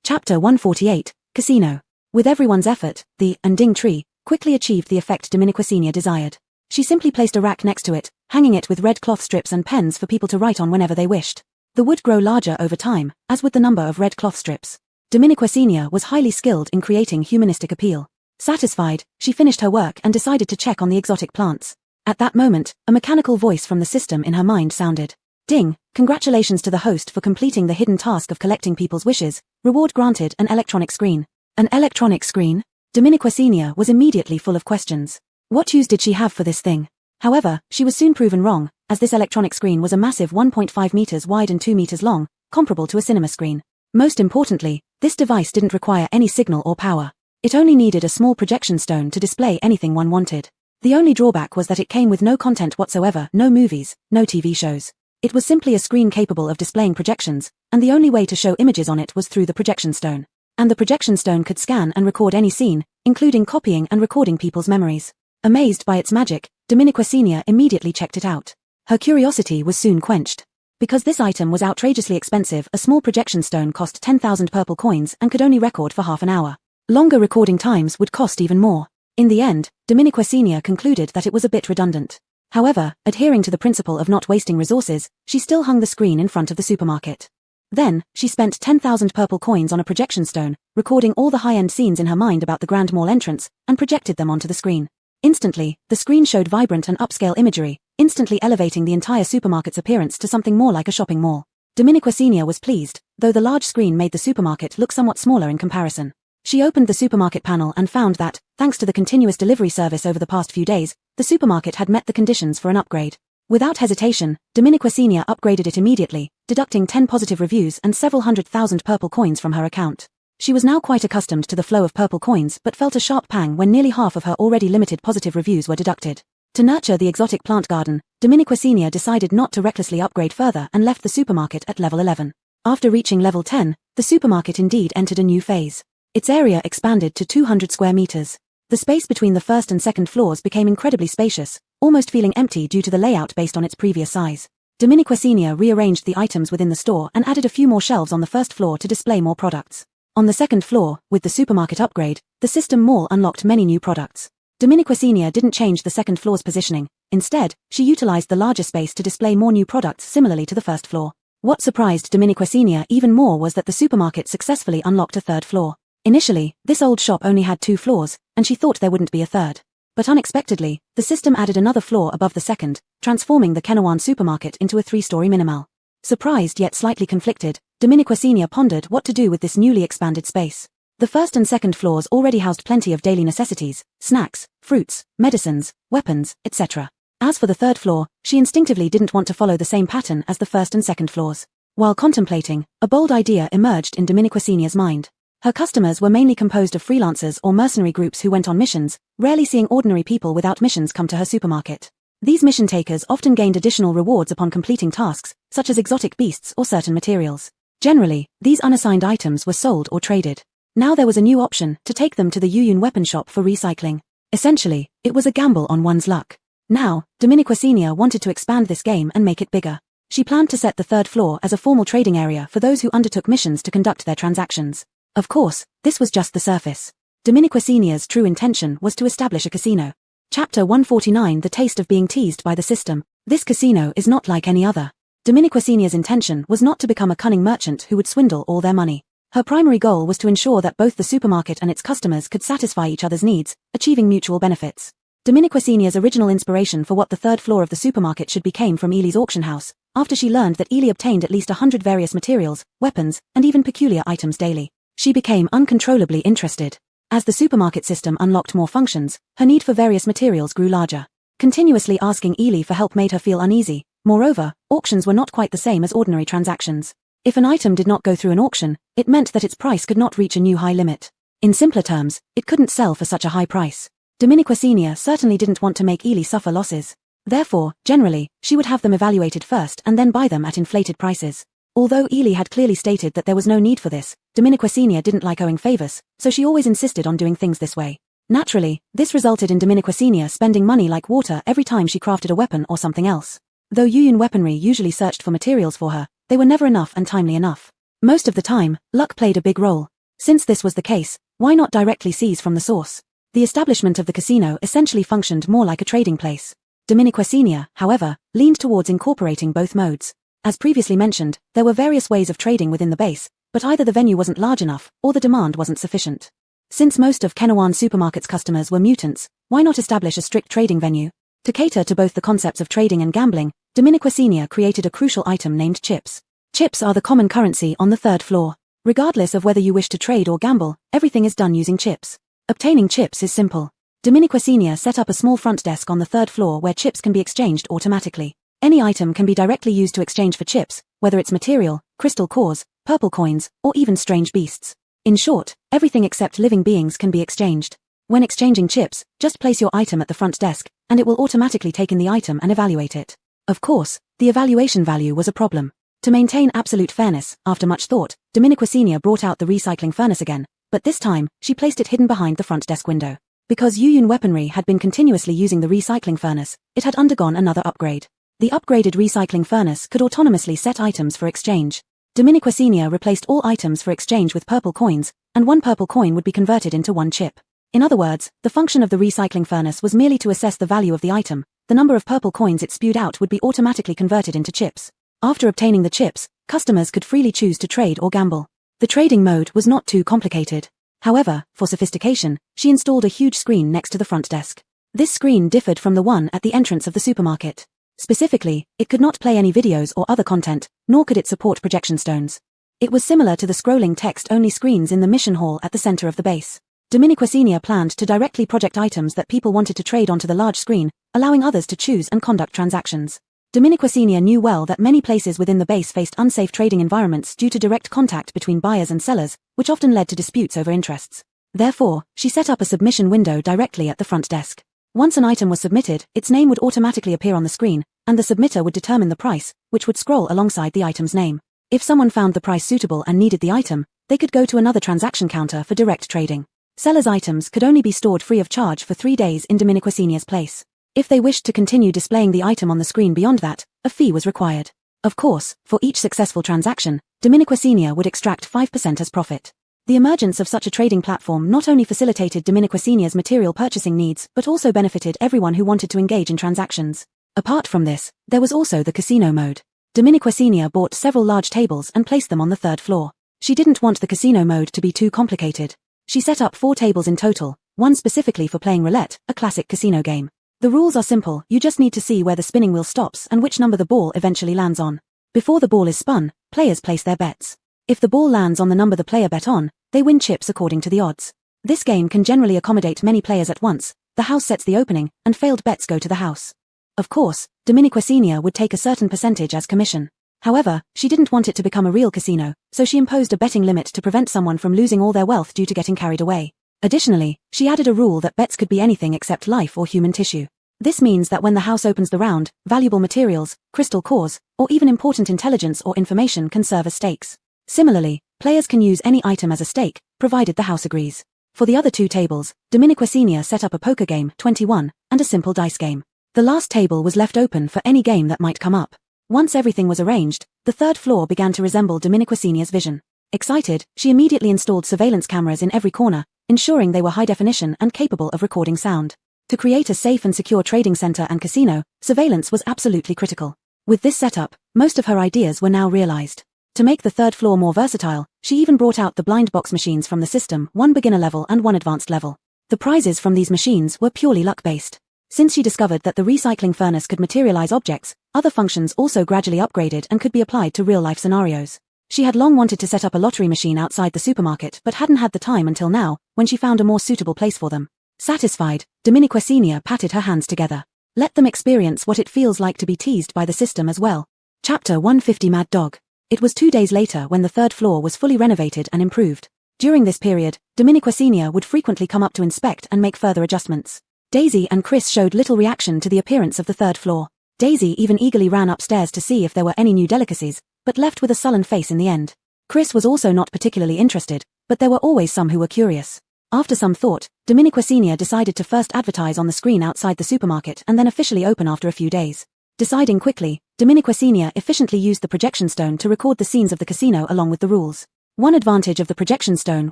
Speaker 1: Chapter 148, Casino. With everyone's effort, the ending tree quickly achieved the effect Dominiqua desired. She simply placed a rack next to it, hanging it with red cloth strips and pens for people to write on whenever they wished. The would grow larger over time, as would the number of red cloth strips. Dominiqua was highly skilled in creating humanistic appeal. Satisfied, she finished her work and decided to check on the exotic plants. At that moment, a mechanical voice from the system in her mind sounded. Ding, congratulations to the host for completing the hidden task of collecting people's wishes. Reward granted, an electronic screen. An electronic screen? Dominiqua was immediately full of questions. What use did she have for this thing? However, she was soon proven wrong, as this electronic screen was a massive 1.5 meters wide and 2 meters long, comparable to a cinema screen. Most importantly, this device didn't require any signal or power. It only needed a small projection stone to display anything one wanted. The only drawback was that it came with no content whatsoever, no movies, no TV shows. It was simply a screen capable of displaying projections, and the only way to show images on it was through the projection stone. And the projection stone could scan and record any scene, including copying and recording people's memories. Amazed by its magic, Dominiqua immediately checked it out. Her curiosity was soon quenched. Because this item was outrageously expensive, a small projection stone cost 10,000 purple coins and could only record for half an hour. Longer recording times would cost even more. In the end, Dominiqua concluded that it was a bit redundant. However, adhering to the principle of not wasting resources, she still hung the screen in front of the supermarket. Then, she spent 10,000 purple coins on a projection stone, recording all the high-end scenes in her mind about the Grand Mall entrance, and projected them onto the screen. Instantly, the screen showed vibrant and upscale imagery, instantly elevating the entire supermarket's appearance to something more like a shopping mall. Dominiqua was pleased, though the large screen made the supermarket look somewhat smaller in comparison. She opened the supermarket panel and found that, thanks to the continuous delivery service over the past few days, the supermarket had met the conditions for an upgrade. Without hesitation, Dominiqua upgraded it immediately, deducting 10 positive reviews and several 100,000 purple coins from her account. She was now quite accustomed to the flow of purple coins but felt a sharp pang when nearly half of her already limited positive reviews were deducted. To nurture the exotic plant garden, Dominique Senior decided not to recklessly upgrade further and left the supermarket at level 11. After reaching level 10, the supermarket indeed entered a new phase. Its area expanded to 200 square meters. The space between the first and second floors became incredibly spacious, almost feeling empty due to the layout based on its previous size. Dominique Senior rearranged the items within the store and added a few more shelves on the first floor to display more products. On the second floor, with the supermarket upgrade, the system mall unlocked many new products. Dominique Senior didn't change the second floor's positioning. Instead, she utilized the larger space to display more new products similarly to the first floor. What surprised Dominique Senior even more was that the supermarket successfully unlocked a third floor. Initially, this old shop only had 2 floors, and she thought there wouldn't be a third. But unexpectedly, the system added another floor above the second, transforming the Kenawan supermarket into a 3-story minimal. Surprised yet slightly conflicted, Dominique Senior pondered what to do with this newly expanded space. The first and second floors already housed plenty of daily necessities, snacks, fruits, medicines, weapons, etc. As for the third floor, she instinctively didn't want to follow the same pattern as the first and second floors. While contemplating, a bold idea emerged in Dominique Senior's mind. Her customers were mainly composed of freelancers or mercenary groups who went on missions, rarely seeing ordinary people without missions come to her supermarket. These mission takers often gained additional rewards upon completing tasks, such as exotic beasts or certain materials. Generally, these unassigned items were sold or traded. Now there was a new option, to take them to the Yuyun weapon shop for recycling. Essentially, it was a gamble on one's luck. Now, Dominique Senior wanted to expand this game and make it bigger. She planned to set the third floor as a formal trading area for those who undertook missions to conduct their transactions. Of course, this was just the surface. Dominique Senior's true intention was to establish a casino. Chapter 149 The Taste of Being Teased by the System. This casino is not like any other. Dominique Senior's intention was not to become a cunning merchant who would swindle all their money. Her primary goal was to ensure that both the supermarket and its customers could satisfy each other's needs, achieving mutual benefits. Dominique Senior's original inspiration for what the third floor of the supermarket should be came from Ely's auction house, after she learned that Ely obtained at least 100 various materials, weapons, and even peculiar items daily. She became uncontrollably interested. As the supermarket system unlocked more functions, her need for various materials grew larger. Continuously asking Ely for help made her feel uneasy. Moreover, auctions were not quite the same as ordinary transactions. If an item did not go through an auction, it meant that its price could not reach a new high limit. In simpler terms, it couldn't sell for such a high price. Dominique Senior certainly didn't want to make Ely suffer losses. Therefore, generally, she would have them evaluated first and then buy them at inflated prices. Although Ely had clearly stated that there was no need for this, Dominique Senior didn't like owing favors, so she always insisted on doing things this way. Naturally, this resulted in Dominique Senior spending money like water every time she crafted a weapon or something else. Though Yuyun Weaponry usually searched for materials for her, they were never enough and timely enough. Most of the time, luck played a big role. Since this was the case, why not directly seize from the source? The establishment of the casino essentially functioned more like a trading place. Dominique Senior, however, leaned towards incorporating both modes. As previously mentioned, there were various ways of trading within the base, but either the venue wasn't large enough, or the demand wasn't sufficient. Since most of Kenawan Supermarket's customers were mutants, why not establish a strict trading venue? To cater to both the concepts of trading and gambling, Dominique Senior created a crucial item named chips. Chips are the common currency on the third floor. Regardless of whether you wish to trade or gamble, everything is done using chips. Obtaining chips is simple. Dominique Senior set up a small front desk on the third floor where chips can be exchanged automatically. Any item can be directly used to exchange for chips, whether it's material, crystal cores, purple coins, or even strange beasts. In short, everything except living beings can be exchanged. When exchanging chips, just place your item at the front desk, and it will automatically take in the item and evaluate it. Of course, the evaluation value was a problem. To maintain absolute fairness, after much thought, Dominique Senior brought out the recycling furnace again, but this time, she placed it hidden behind the front desk window. Because Yuyun Weaponry had been continuously using the recycling furnace, it had undergone another upgrade. The upgraded recycling furnace could autonomously set items for exchange. Dominique Senior replaced all items for exchange with purple coins, and 1 purple coin would be converted into 1 chip. In other words, the function of the recycling furnace was merely to assess the value of the item. The number of purple coins it spewed out would be automatically converted into chips. After obtaining the chips, customers could freely choose to trade or gamble. The trading mode was not too complicated. However, for sophistication, she installed a huge screen next to the front desk. This screen differed from the one at the entrance of the supermarket. Specifically, it could not play any videos or other content, nor could it support projection stones. It was similar to the scrolling text-only screens in the mission hall at the center of the base. Dominique Senior planned to directly project items that people wanted to trade onto the large screen, allowing others to choose and conduct transactions. Dominique Senior knew well that many places within the base faced unsafe trading environments due to direct contact between buyers and sellers, which often led to disputes over interests. Therefore, she set up a submission window directly at the front desk. Once an item was submitted, its name would automatically appear on the screen, and the submitter would determine the price, which would scroll alongside the item's name. If someone found the price suitable and needed the item, they could go to another transaction counter for direct trading. Sellers' items could only be stored free of charge for 3 days in Dominiquasinia's place. If they wished to continue displaying the item on the screen beyond that, a fee was required. Of course, for each successful transaction, Dominiquasinia would extract 5% as profit. The emergence of such a trading platform not only facilitated Dominiquasinia's material purchasing needs but also benefited everyone who wanted to engage in transactions. Apart from this, there was also the casino mode. Dominiquasinia bought several large tables and placed them on the 3rd floor. She didn't want the casino mode to be too complicated. She set up 4 tables in total, one specifically for playing roulette, a classic casino game. The rules are simple, you just need to see where the spinning wheel stops and which number the ball eventually lands on. Before the ball is spun, players place their bets. If the ball lands on the number the player bet on, they win chips according to the odds. This game can generally accommodate many players at once. The house sets the opening, and failed bets go to the house. Of course, Dominiquasinia would take a certain percentage as commission. However, she didn't want it to become a real casino, so she imposed a betting limit to prevent someone from losing all their wealth due to getting carried away. Additionally, she added a rule that bets could be anything except life or human tissue. This means that when the house opens the round, valuable materials, crystal cores, or even important intelligence or information can serve as stakes. Similarly, players can use any item as a stake, provided the house agrees. For the other 2 tables, Dominiquasinia set up a poker game, 21, and a simple dice game. The last table was left open for any game that might come up. Once everything was arranged, the 3rd floor began to resemble Dominiquasinia's vision. Excited, she immediately installed surveillance cameras in every corner, ensuring they were high definition and capable of recording sound. To create a safe and secure trading center and casino, surveillance was absolutely critical. With this setup, most of her ideas were now realized. To make the 3rd floor more versatile, she even brought out the blind box machines from the system, one beginner level and one advanced level. The prizes from these machines were purely luck-based. Since she discovered that the recycling furnace could materialize objects, other functions also gradually upgraded and could be applied to real-life scenarios. She had long wanted to set up a lottery machine outside the supermarket but hadn't had the time until now, when she found a more suitable place for them. Satisfied, Dominiquasinia patted her hands together. Let them experience what it feels like to be teased by the system as well. Chapter 150 Mad Dog. It was 2 days later when the 3rd floor was fully renovated and improved. During this period, Dominiquasinia would frequently come up to inspect and make further adjustments. Daisy and Chris showed little reaction to the appearance of the 3rd floor. Daisy even eagerly ran upstairs to see if there were any new delicacies, but left with a sullen face in the end. Chris was also not particularly interested, but there were always some who were curious. After some thought, Dominiquasinia decided to first advertise on the screen outside the supermarket and then officially open after a few days. Deciding quickly, Dominiquasinia efficiently used the projection stone to record the scenes of the casino along with the rules. One advantage of the projection stone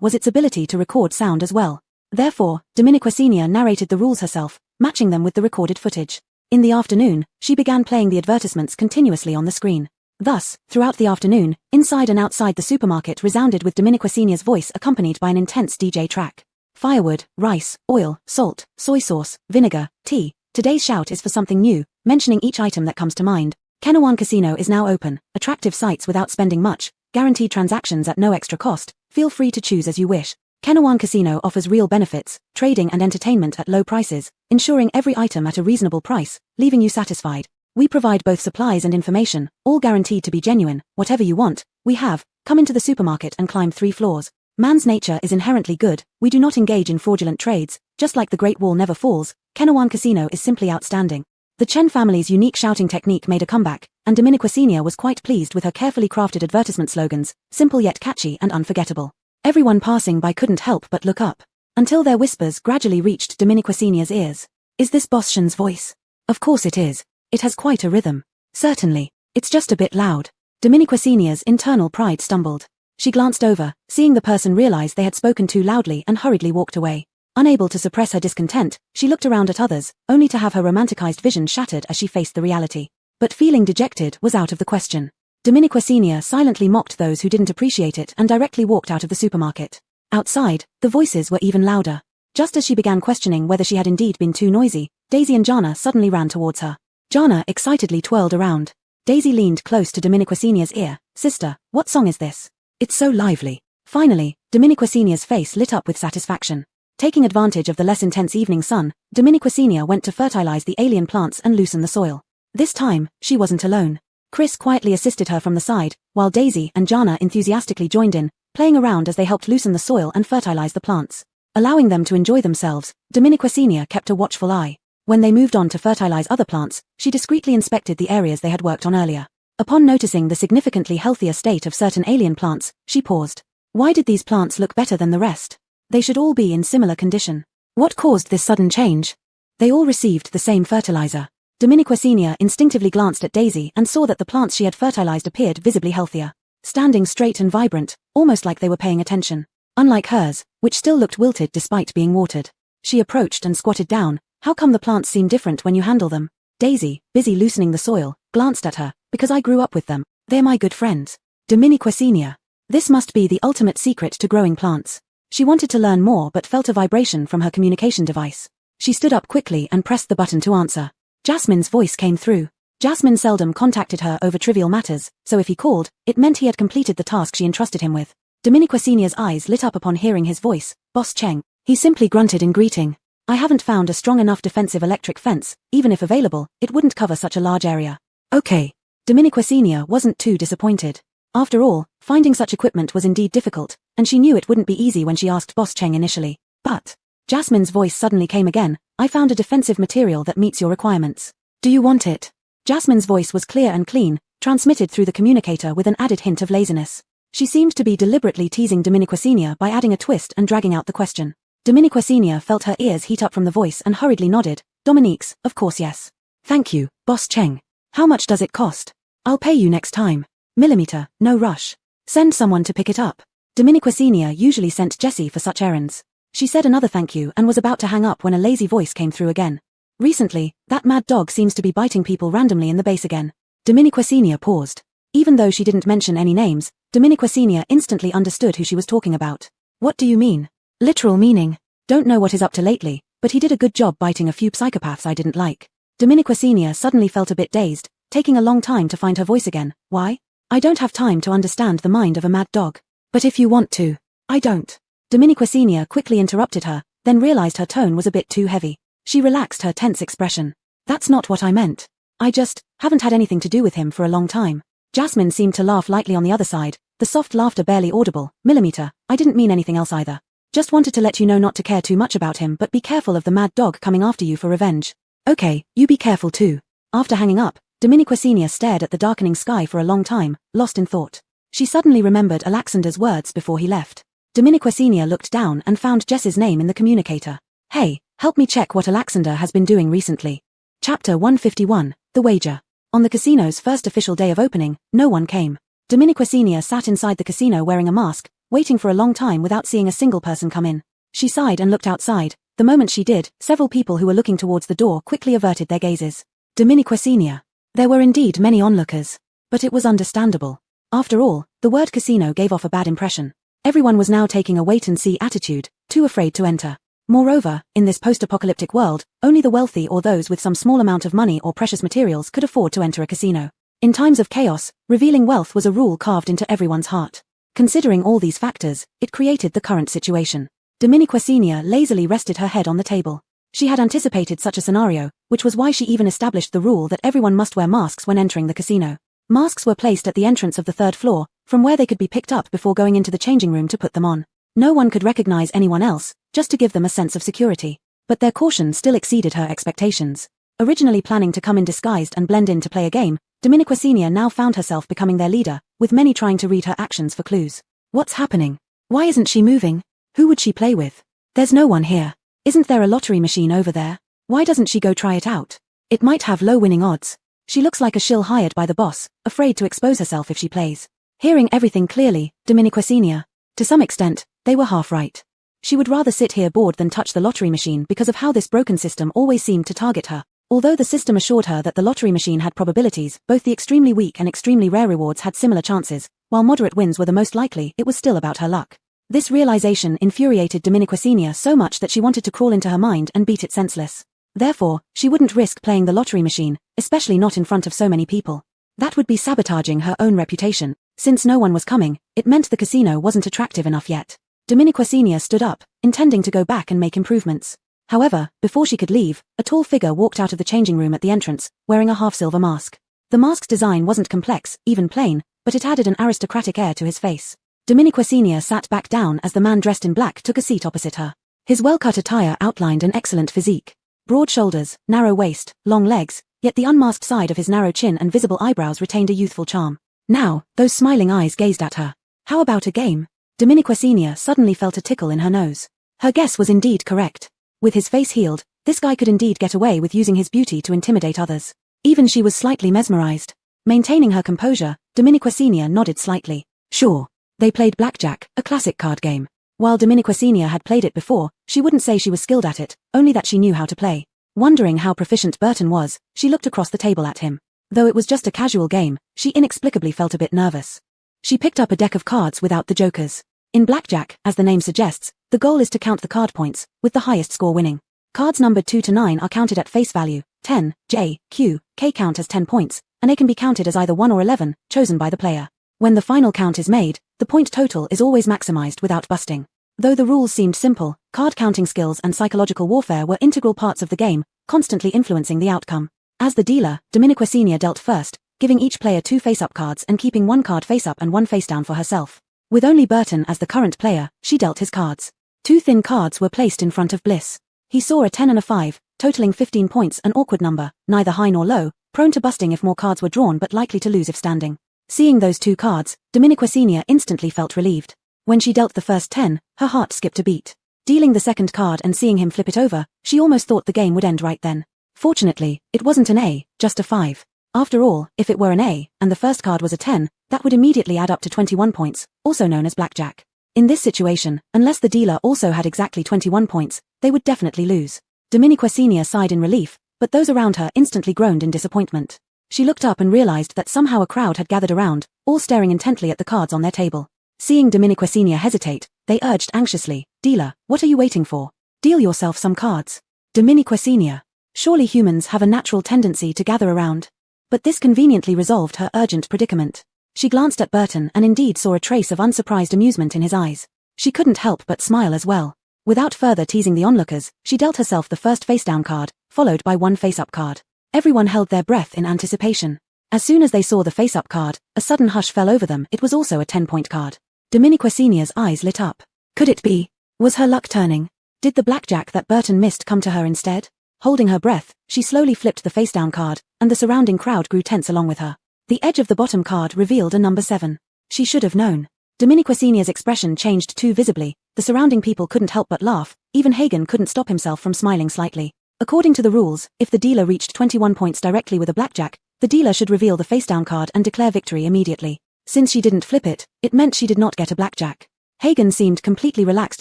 Speaker 1: was its ability to record sound as well. Therefore, Dominiquasinia narrated the rules herself, matching them with the recorded footage. In the afternoon, she began playing the advertisements continuously on the screen. Thus, throughout the afternoon, inside and outside the supermarket resounded with Dominiquasinia's voice accompanied by an intense DJ track. Firewood, rice, oil, salt, soy sauce, vinegar, tea. Today's shout is for something new, mentioning each item that comes to mind. Kenawan Casino is now open, attractive sites without spending much, guaranteed transactions at no extra cost, feel free to choose as you wish. Kenawan Casino offers real benefits, trading and entertainment at low prices, ensuring every item at a reasonable price, leaving you satisfied. We provide both supplies and information, all guaranteed to be genuine. Whatever you want, we have. Come into the supermarket and climb 3 floors. Man's nature is inherently good, we do not engage in fraudulent trades, just like the Great Wall never falls, Kenawan Casino is simply outstanding. The Chen family's unique shouting technique made a comeback, and Dominiquasinia was quite pleased with her carefully crafted advertisement slogans, simple yet catchy and unforgettable. Everyone passing by couldn't help but look up, until their whispers gradually reached Dominiquasinia's ears. Is this Boss Shen's voice? Of course it is. It has quite a rhythm. Certainly. It's just a bit loud. Dominiquasinia's internal pride stumbled. She glanced over, seeing the person realize they had spoken too loudly and hurriedly walked away. Unable to suppress her discontent, she looked around at others, only to have her romanticized vision shattered as she faced the reality. But feeling dejected was out of the question. Dominiquasinia silently mocked those who didn't appreciate it and directly walked out of the supermarket. Outside, the voices were even louder. Just as she began questioning whether she had indeed been too noisy, Daisy and Jana suddenly ran towards her. Jana excitedly twirled around. Daisy leaned close to Dominiquasinia's ear. Sister, what song is this? It's so lively. Finally, Dominiquasinia's face lit up with satisfaction. Taking advantage of the less intense evening sun, Dominiquasinia went to fertilize the alien plants and loosen the soil. This time, she wasn't alone. Chris quietly assisted her from the side, while Daisy and Jana enthusiastically joined in, playing around as they helped loosen the soil and fertilize the plants. Allowing them to enjoy themselves, Dominiquasinia kept a watchful eye. When they moved on to fertilize other plants, she discreetly inspected the areas they had worked on earlier. Upon noticing the significantly healthier state of certain alien plants, she paused. Why did these plants look better than the rest? They should all be in similar condition. What caused this sudden change? They all received the same fertilizer. Dominiqua Senior instinctively glanced at Daisy and saw that the plants she had fertilized appeared visibly healthier. Standing straight and vibrant, almost like they were paying attention. Unlike hers, which still looked wilted despite being watered. She approached and squatted down. How come the plants seem different when you handle them? Daisy, busy loosening the soil, glanced at her. Because I grew up with them. They're my good friends. Dominiqua Senior. This must be the ultimate secret to growing plants. She wanted to learn more but felt a vibration from her communication device. She stood up quickly and pressed the button to answer. Jasmine's voice came through. Jasmine seldom contacted her over trivial matters, so if he called, it meant he had completed the task she entrusted him with. Dominiqua Senior's eyes lit up upon hearing his voice. Boss Cheng. He simply grunted in greeting. I haven't found a strong enough defensive electric fence. Even if available, it wouldn't cover such a large area. Okay. Dominiqua Senior wasn't too disappointed. After all, finding such equipment was indeed difficult, and she knew it wouldn't be easy when she asked Boss Cheng initially. But Jasmine's voice suddenly came again. I found a defensive material that meets your requirements. Do you want it? Jasmine's voice was clear and clean, transmitted through the communicator with an added hint of laziness. She seemed to be deliberately teasing Dominiqua Senior by adding a twist and dragging out the question. Dominiqua Senior felt her ears heat up from the voice and hurriedly nodded. Dominique's, of course yes. Thank you, Boss Cheng. How much does it cost? I'll pay you next time. Millimeter, no rush. Send someone to pick it up. Dominiqua Senior usually sent Jessie for such errands. She said another thank you and was about to hang up when a lazy voice came through again. Recently, that mad dog seems to be biting people randomly in the base again. Dominiqua Senior paused. Even though she didn't mention any names, Dominiqua Senior instantly understood who she was talking about. What do you mean? Literal meaning. Don't know what he's up to lately, but he did a good job biting a few psychopaths I didn't like. Dominiqua Senior suddenly felt a bit dazed, taking a long time to find her voice again. Why? I don't have time to understand the mind of a mad dog. But if you want to. I don't. Dominiqua Senior quickly interrupted her, then realized her tone was a bit too heavy. She relaxed her tense expression. That's not what I meant. I just haven't had anything to do with him for a long time. Jasmine seemed to laugh lightly on the other side, the soft laughter barely audible. Millimeter, I didn't mean anything else either. Just wanted to let you know not to care too much about him but be careful of the mad dog coming after you for revenge. Okay, you be careful too. After hanging up, Dominiqua Senior stared at the darkening sky for a long time, lost in thought. She suddenly remembered Alexander's words before he left. Dominiqua Senior looked down and found Jess's name in the communicator. Hey, help me check what Alexander has been doing recently. Chapter 151, The Wager. On the casino's first official day of opening, no one came. Dominiqua Senior sat inside the casino wearing a mask, waiting for a long time without seeing a single person come in. She sighed and looked outside. The moment she did, several people who were looking towards the door quickly averted their gazes. Dominiqua Senior. There were indeed many onlookers. But it was understandable. After all, the word casino gave off a bad impression. Everyone was now taking a wait-and-see attitude, too afraid to enter. Moreover, in this post-apocalyptic world, only the wealthy or those with some small amount of money or precious materials could afford to enter a casino. In times of chaos, revealing wealth was a rule carved into everyone's heart. Considering all these factors, it created the current situation. Dominiqua Senior lazily rested her head on the table. She had anticipated such a scenario, which was why she even established the rule that everyone must wear masks when entering the casino. Masks were placed at the entrance of the third floor, from where they could be picked up before going into the changing room to put them on. No one could recognize anyone else, just to give them a sense of security. But their caution still exceeded her expectations. Originally planning to come in disguised and blend in to play a game, Dominiqua Senior now found herself becoming their leader, with many trying to read her actions for clues. What's happening? Why isn't she moving? Who would she play with? There's no one here. Isn't there a lottery machine over there? Why doesn't she go try it out? It might have low winning odds. She looks like a shill hired by the boss, afraid to expose herself if she plays. Hearing everything clearly, Dominiqua Senior. To some extent, they were half right. She would rather sit here bored than touch the lottery machine because of how this broken system always seemed to target her. Although the system assured her that the lottery machine had probabilities, both the extremely weak and extremely rare rewards had similar chances, while moderate wins were the most likely, it was still about her luck. This realization infuriated Dominiqua Senior so much that she wanted to crawl into her mind and beat it senseless. Therefore, she wouldn't risk playing the lottery machine, especially not in front of so many people. That would be sabotaging her own reputation. Since no one was coming, it meant the casino wasn't attractive enough yet. Dominiqua Senior stood up, intending to go back and make improvements. However, before she could leave, a tall figure walked out of the changing room at the entrance, wearing a half-silver mask. The mask's design wasn't complex, even plain, but it added an aristocratic air to his face. Dominiqua Senior sat back down as the man dressed in black took a seat opposite her. His well-cut attire outlined an excellent physique. Broad shoulders, narrow waist, long legs, yet the unmasked side of his narrow chin and visible eyebrows retained a youthful charm. Now, those smiling eyes gazed at her. How about a game? Dominica Senior suddenly felt a tickle in her nose. Her guess was indeed correct. With his face healed, this guy could indeed get away with using his beauty to intimidate others. Even she was slightly mesmerized. Maintaining her composure, Dominica Senior nodded slightly. Sure. They played blackjack, a classic card game. While Dominica Senior had played it before, she wouldn't say she was skilled at it, only that she knew how to play. Wondering how proficient Burton was, she looked across the table at him. Though it was just a casual game, she inexplicably felt a bit nervous. She picked up a deck of cards without the jokers. In blackjack, as the name suggests, the goal is to count the card points, with the highest score winning. Cards numbered 2 to 9 are counted at face value, 10, J, Q, K count as 10 points, and they can be counted as either 1 or 11, chosen by the player. When the final count is made, the point total is always maximized without busting. Though the rules seemed simple, card counting skills and psychological warfare were integral parts of the game, constantly influencing the outcome. As the dealer, Dominica Senior dealt first, giving each player 2 face-up cards and keeping 1 card face-up and 1 face-down for herself. With only Burton as the current player, she dealt his cards. 2 thin cards were placed in front of Bliss. He saw a 10 and a 5, totaling 15 points, an awkward number, neither high nor low, prone to busting if more cards were drawn but likely to lose if standing. Seeing those 2 cards, Dominica Senior instantly felt relieved. When she dealt the first 10, her heart skipped a beat. Dealing the second card and seeing him flip it over, she almost thought the game would end right then. Fortunately, it wasn't an A, just a 5. After all, if it were an A, and the first card was a 10, that would immediately add up to 21 points, also known as blackjack. In this situation, unless the dealer also had exactly 21 points, they would definitely lose. Dominica Senior sighed in relief, but those around her instantly groaned in disappointment. She looked up and realized that somehow a crowd had gathered around, all staring intently at the cards on their table. Seeing Dominica Senior hesitate, they urged anxiously, "Dealer, what are you waiting for? Deal yourself some cards." Dominica Senior. Surely humans have a natural tendency to gather around. But this conveniently resolved her urgent predicament. She glanced at Burton and indeed saw a trace of unsurprised amusement in his eyes. She couldn't help but smile as well. Without further teasing the onlookers, she dealt herself the first face-down card, followed by 1 face-up card. Everyone held their breath in anticipation. As soon as they saw the face-up card, a sudden hush fell over them. It was also a 10-point card. Dominica Senior's eyes lit up. Could it be? Was her luck turning? Did the blackjack that Burton missed come to her instead? Holding her breath, she slowly flipped the face-down card, and the surrounding crowd grew tense along with her. The edge of the bottom card revealed a number 7. She should have known. Dominica Senior's expression changed too visibly. The surrounding people couldn't help but laugh. Even Hagen couldn't stop himself from smiling slightly. According to the rules, if the dealer reached 21 points directly with a blackjack, the dealer should reveal the face-down card and declare victory immediately. Since she didn't flip it, it meant she did not get a blackjack. Hagen seemed completely relaxed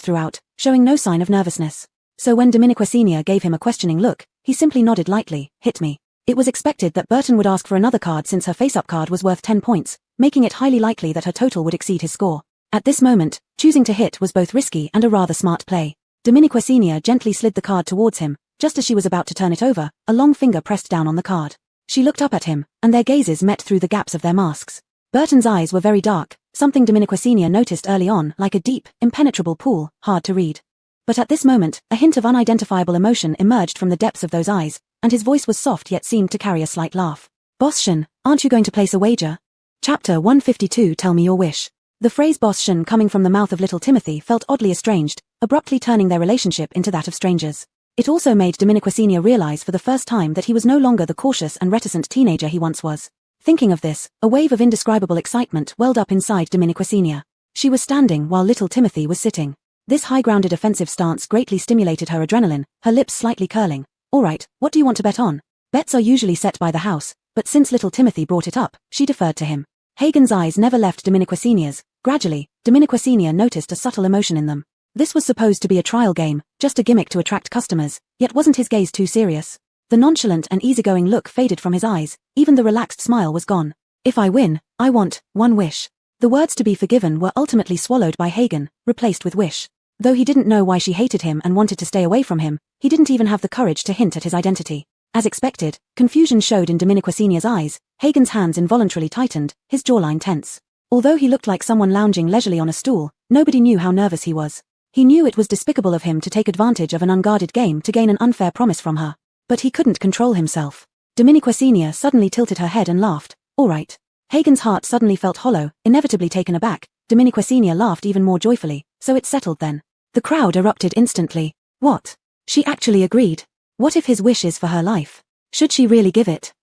Speaker 1: throughout, showing no sign of nervousness. So when Dominica Senior gave him a questioning look, he simply nodded lightly. "Hit me." It was expected that Burton would ask for another card since her face-up card was worth 10 points, making it highly likely that her total would exceed his score. At this moment, choosing to hit was both risky and a rather smart play. Dominica Senior gently slid the card towards him. Just as she was about to turn it over, a long finger pressed down on the card. She looked up at him, and their gazes met through the gaps of their masks. Burton's eyes were very dark, something Dominica Senior noticed early on, like a deep, impenetrable pool, hard to read. But at this moment, a hint of unidentifiable emotion emerged from the depths of those eyes, and his voice was soft yet seemed to carry a slight laugh. "Boss Shen, aren't you going to place a wager?" Chapter 152. Tell me your wish. The phrase Boss Shen coming from the mouth of little Timothy felt oddly estranged, abruptly turning their relationship into that of strangers. It also made Dominica Senior realize for the first time that he was no longer the cautious and reticent teenager he once was. Thinking of this, a wave of indescribable excitement welled up inside Dominica Senior. She was standing while little Timothy was sitting. This high-grounded offensive stance greatly stimulated her adrenaline, her lips slightly curling. "All right, what do you want to bet on?" Bets are usually set by the house, but since little Timothy brought it up, she deferred to him. Hagen's eyes never left Dominica Senior's. Gradually, Dominica Senior noticed a subtle emotion in them. This was supposed to be a trial game, just a gimmick to attract customers, yet wasn't his gaze too serious? The nonchalant and easygoing look faded from his eyes, even the relaxed smile was gone. "If I win, I want one wish." The words "to be forgiven" were ultimately swallowed by Hagen, replaced with wish. Though he didn't know why she hated him and wanted to stay away from him, he didn't even have the courage to hint at his identity. As expected, confusion showed in Dominica Senior's eyes. Hagen's hands involuntarily tightened, his jawline tense. Although he looked like someone lounging leisurely on a stool, nobody knew how nervous he was. He knew it was despicable of him to take advantage of an unguarded game to gain an unfair promise from her. But he couldn't control himself. Dominica Senior suddenly tilted her head and laughed. "All right." Hagen's heart suddenly felt hollow, inevitably taken aback. Dominica Senior laughed even more joyfully, so it settled then. The crowd erupted instantly. What? She actually agreed. What if his wish is for her life? Should she really give it?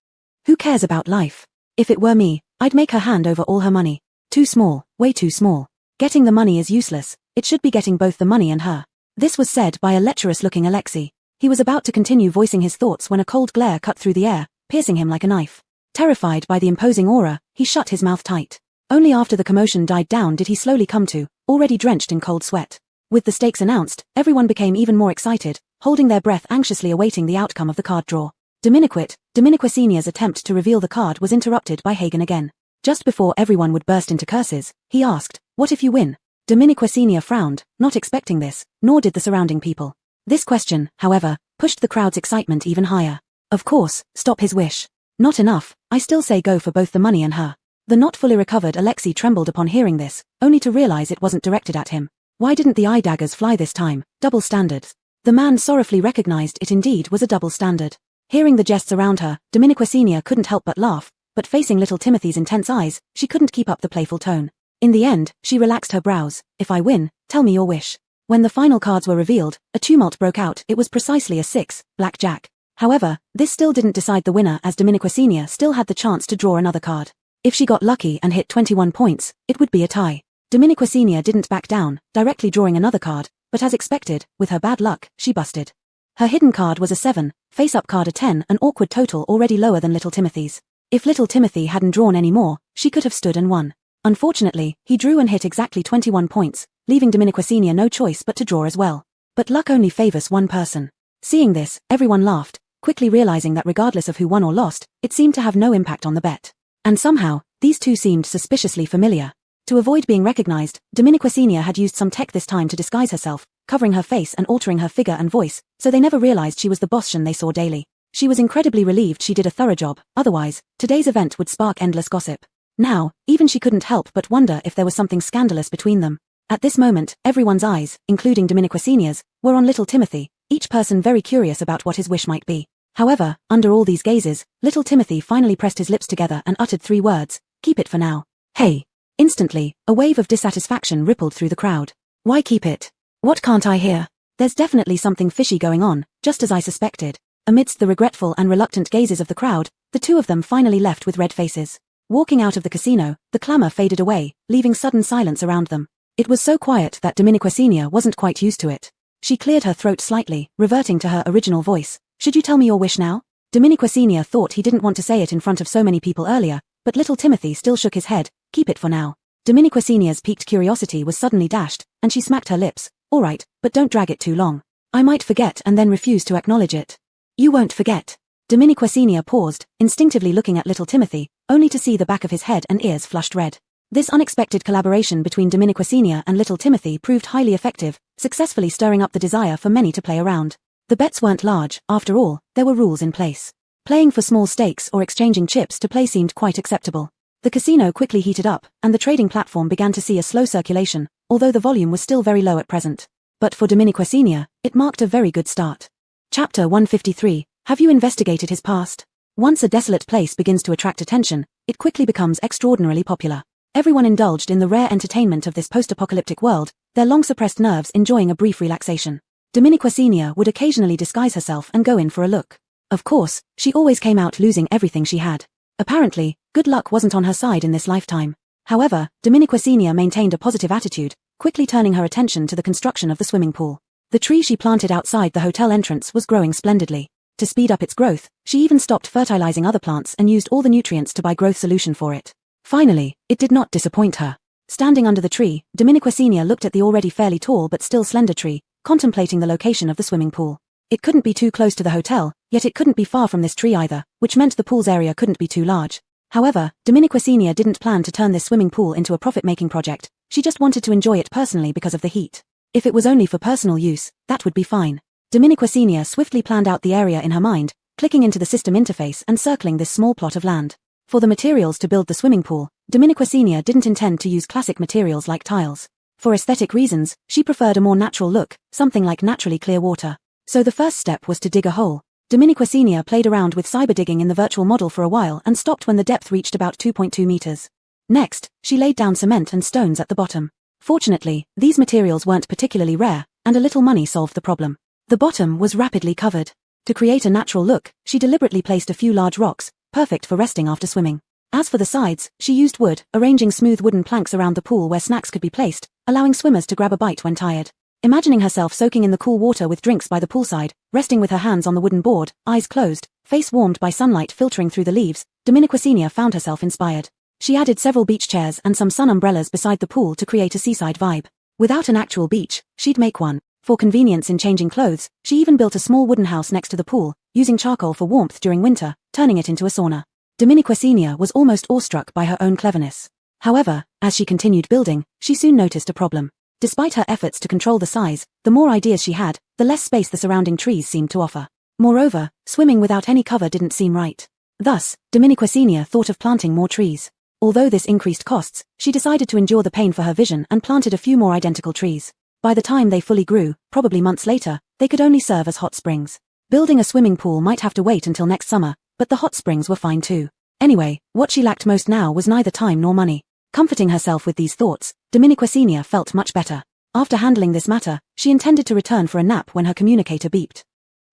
Speaker 1: Who cares about life? If it were me, I'd make her hand over all her money. Too small, way too small. Getting the money is useless, it should be getting both the money and her. This was said by a lecherous-looking Alexei. He was about to continue voicing his thoughts when a cold glare cut through the air, piercing him like a knife. Terrified by the imposing aura, he shut his mouth tight. Only after the commotion died down did he slowly come to, already drenched in cold sweat. With the stakes announced, everyone became even more excited, holding their breath anxiously awaiting the outcome of the card draw. Dominique Senior's attempt to reveal the card was interrupted by Hagen again. Just before everyone would burst into curses, he asked, "What if you win?" Dominique Senior frowned, not expecting this, nor did the surrounding people. This question, however, pushed the crowd's excitement even higher. Of course, stop his wish. Not enough, I still say go for both the money and her. The not fully recovered Alexei trembled upon hearing this, only to realize it wasn't directed at him. Why didn't the eye daggers fly this time? Double standards. The man sorrowfully recognized it indeed was a double standard. Hearing the jests around her, Dominique Senior couldn't help but laugh, but facing little Timothy's intense eyes, she couldn't keep up the playful tone. In the end, she relaxed her brows. If I win, tell me your wish. When the final cards were revealed, a tumult broke out. It was precisely a 6, blackjack. However, this still didn't decide the winner as Dominique Senior still had the chance to draw another card. If she got lucky and hit 21 points, it would be a tie. Dominique Senior didn't back down, directly drawing another card, but as expected, with her bad luck, she busted. Her hidden card was a 7, face-up card a 10, an awkward total already lower than little Timothy's. If little Timothy hadn't drawn any more, she could have stood and won. Unfortunately, he drew and hit exactly 21 points, leaving Dominique Senior no choice but to draw as well. But luck only favors one person. Seeing this, everyone laughed, quickly realizing that regardless of who won or lost, it seemed to have no impact on the bet. And somehow, these two seemed suspiciously familiar. To avoid being recognized, Dominique Senior had used some tech this time to disguise herself, covering her face and altering her figure and voice, so they never realized she was the bosstion they saw daily. She was incredibly relieved she did a thorough job, otherwise, today's event would spark endless gossip. Now, even she couldn't help but wonder if there was something scandalous between them. At this moment, everyone's eyes, including Dominique Senior's, were on little Timothy, each person very curious about what his wish might be. However, under all these gazes, little Timothy finally pressed his lips together and uttered 3 words, "Keep it for now." Hey! Instantly, a wave of dissatisfaction rippled through the crowd. Why keep it? What can't I hear? There's definitely something fishy going on, just as I suspected. Amidst the regretful and reluctant gazes of the crowd, the two of them finally left with red faces. Walking out of the casino, the clamor faded away, leaving sudden silence around them. It was so quiet that Dominique Senior wasn't quite used to it. She cleared her throat slightly, reverting to her original voice. "Should you tell me your wish now?" Dominique Senior thought he didn't want to say it in front of so many people earlier, but little Timothy still shook his head. "Keep it for now." Dominique Senior's piqued curiosity was suddenly dashed, and she smacked her lips. "All right, but don't drag it too long. I might forget and then refuse to acknowledge it." "You won't forget." Dominique Senior paused, instinctively looking at little Timothy, only to see the back of his head and ears flushed red. This unexpected collaboration between Dominique Senior and little Timothy proved highly effective, successfully stirring up the desire for many to play around. The bets weren't large, after all, there were rules in place. Playing for small stakes or exchanging chips to play seemed quite acceptable. The casino quickly heated up, and the trading platform began to see a slow circulation, although the volume was still very low at present. But for Dominique Senior, it marked a very good start. Chapter 153, Have you investigated his past? Once a desolate place begins to attract attention, it quickly becomes extraordinarily popular. Everyone indulged in the rare entertainment of this post-apocalyptic world, their long-suppressed nerves enjoying a brief relaxation. Dominique Senior would occasionally disguise herself and go in for a look. Of course, she always came out losing everything she had. Apparently, good luck wasn't on her side in this lifetime. However, Dominique Senior maintained a positive attitude, quickly turning her attention to the construction of the swimming pool. The tree she planted outside the hotel entrance was growing splendidly. To speed up its growth, she even stopped fertilizing other plants and used all the nutrients to buy growth solution for it. Finally, it did not disappoint her. Standing under the tree, Dominique Senior looked at the already fairly tall but still slender tree, contemplating the location of the swimming pool. It couldn't be too close to the hotel, yet it couldn't be far from this tree either, which meant the pool's area couldn't be too large. However, Dominique Senior didn't plan to turn this swimming pool into a profit-making project, she just wanted to enjoy it personally because of the heat. If it was only for personal use, that would be fine. Dominique Senior swiftly planned out the area in her mind, clicking into the system interface and circling this small plot of land. For the materials to build the swimming pool, Dominique Senior didn't intend to use classic materials like tiles. For aesthetic reasons, she preferred a more natural look, something like naturally clear water. So the first step was to dig a hole. Dominique Senior played around with cyber digging in the virtual model for a while and stopped when the depth reached about 2.2 meters. Next, she laid down cement and stones at the bottom. Fortunately, these materials weren't particularly rare, and a little money solved the problem. The bottom was rapidly covered. To create a natural look, she deliberately placed a few large rocks, perfect for resting after swimming. As for the sides, she used wood, arranging smooth wooden planks around the pool where snacks could be placed, allowing swimmers to grab a bite when tired. Imagining herself soaking in the cool water with drinks by the poolside, resting with her hands on the wooden board, eyes closed, face warmed by sunlight filtering through the leaves, Dominiquacina found herself inspired. She added several beach chairs and some sun umbrellas beside the pool to create a seaside vibe. Without an actual beach, she'd make one. For convenience in changing clothes, she even built a small wooden house next to the pool, using charcoal for warmth during winter, turning it into a sauna. Dominiquacina was almost awestruck by her own cleverness. However, as she continued building, she soon noticed a problem. Despite her efforts to control the size, the more ideas she had, the less space the surrounding trees seemed to offer. Moreover, swimming without any cover didn't seem right. Thus, Dominiquacina thought of planting more trees. Although this increased costs, she decided to endure the pain for her vision and planted a few more identical trees. By the time they fully grew, probably months later, they could only serve as hot springs. Building a swimming pool might have to wait until next summer, but the hot springs were fine too. Anyway, what she lacked most now was neither time nor money. Comforting herself with these thoughts, Dominiquacina felt much better. After handling this matter, she intended to return for a nap when her communicator beeped.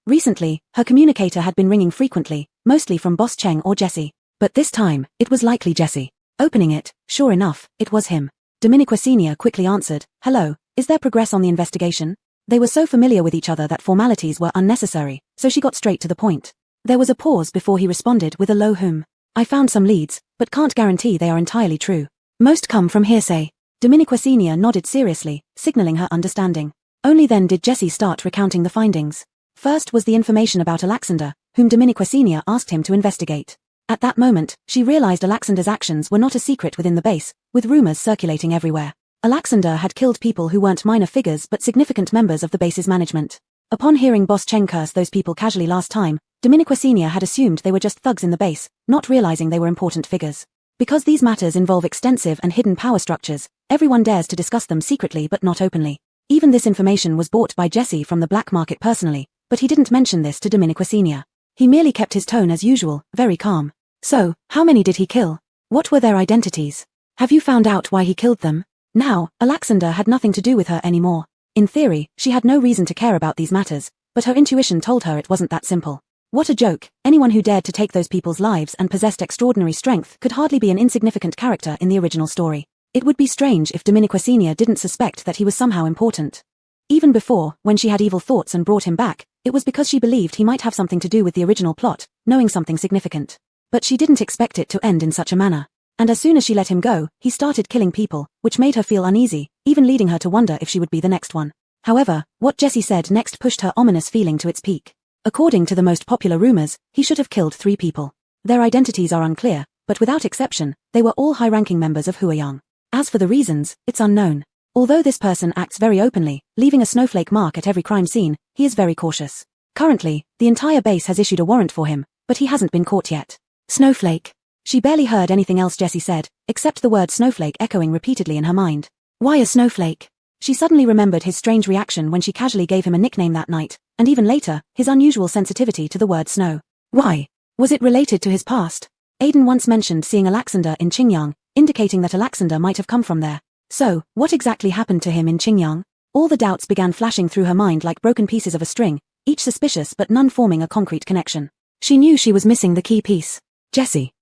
Speaker 1: Recently, her communicator had been ringing frequently, mostly from Boss Cheng or Jesse. But this time, it was likely Jesse. Opening it, sure enough, it was him. Dominiquacina quickly answered, "Hello, is there progress on the investigation?" They were so familiar with each other that formalities were unnecessary, so she got straight to the point. There was a pause before he responded with a low hum. "I found some leads, but can't guarantee they are entirely true. Most come from hearsay." Dominiquacina nodded seriously, signaling her understanding. Only then did Jesse start recounting the findings. First was the information about Alexander, whom Dominiquacina asked him to investigate. At that moment, she realized Alexander's actions were not a secret within the base, with rumors circulating everywhere. Alexander had killed people who weren't minor figures but significant members of the base's management. Upon hearing Boss Cheng curse those people casually last time, Dominiquacina had assumed they were just thugs in the base, not realizing they were important figures. Because these matters involve extensive and hidden power structures, everyone dares to discuss them secretly but not openly. Even this information was bought by Jesse from the black market personally, but he didn't mention this to Dominiquacina. He merely kept his tone as usual, very calm. "So, how many did he kill? What were their identities? Have you found out why he killed them?" Now, Alexander had nothing to do with her anymore. In theory, she had no reason to care about these matters, but her intuition told her it wasn't that simple. What a joke, anyone who dared to take those people's lives and possessed extraordinary strength could hardly be an insignificant character in the original story. It would be strange if Dominiquacina didn't suspect that he was somehow important. Even before, when she had evil thoughts and brought him back, it was because she believed he might have something to do with the original plot, knowing something significant. But she didn't expect it to end in such a manner. And as soon as she let him go, he started killing people, which made her feel uneasy, even leading her to wonder if she would be the next one. However, what Jesse said next pushed her ominous feeling to its peak. According to the most popular rumors, he should have killed 3 people. Their identities are unclear, but without exception, they were all high-ranking members of Huayang. As for the reasons, it's unknown. Although this person acts very openly, leaving a snowflake mark at every crime scene, he is very cautious. Currently, the entire base has issued a warrant for him, but he hasn't been caught yet. Snowflake. She barely heard anything else Jesse said, except the word snowflake echoing repeatedly in her mind. Why a snowflake? She suddenly remembered his strange reaction when she casually gave him a nickname that night, and even later, his unusual sensitivity to the word snow. Why? Was it related to his past? Aiden once mentioned seeing Alexander in Qingyang, indicating that Alexander might have come from there. So, what exactly happened to him in Qingyang? All the doubts began flashing through her mind like broken pieces of a string, each suspicious but none forming a concrete connection. She knew she was missing the key piece. Jesse.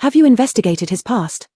Speaker 1: Have you investigated his past?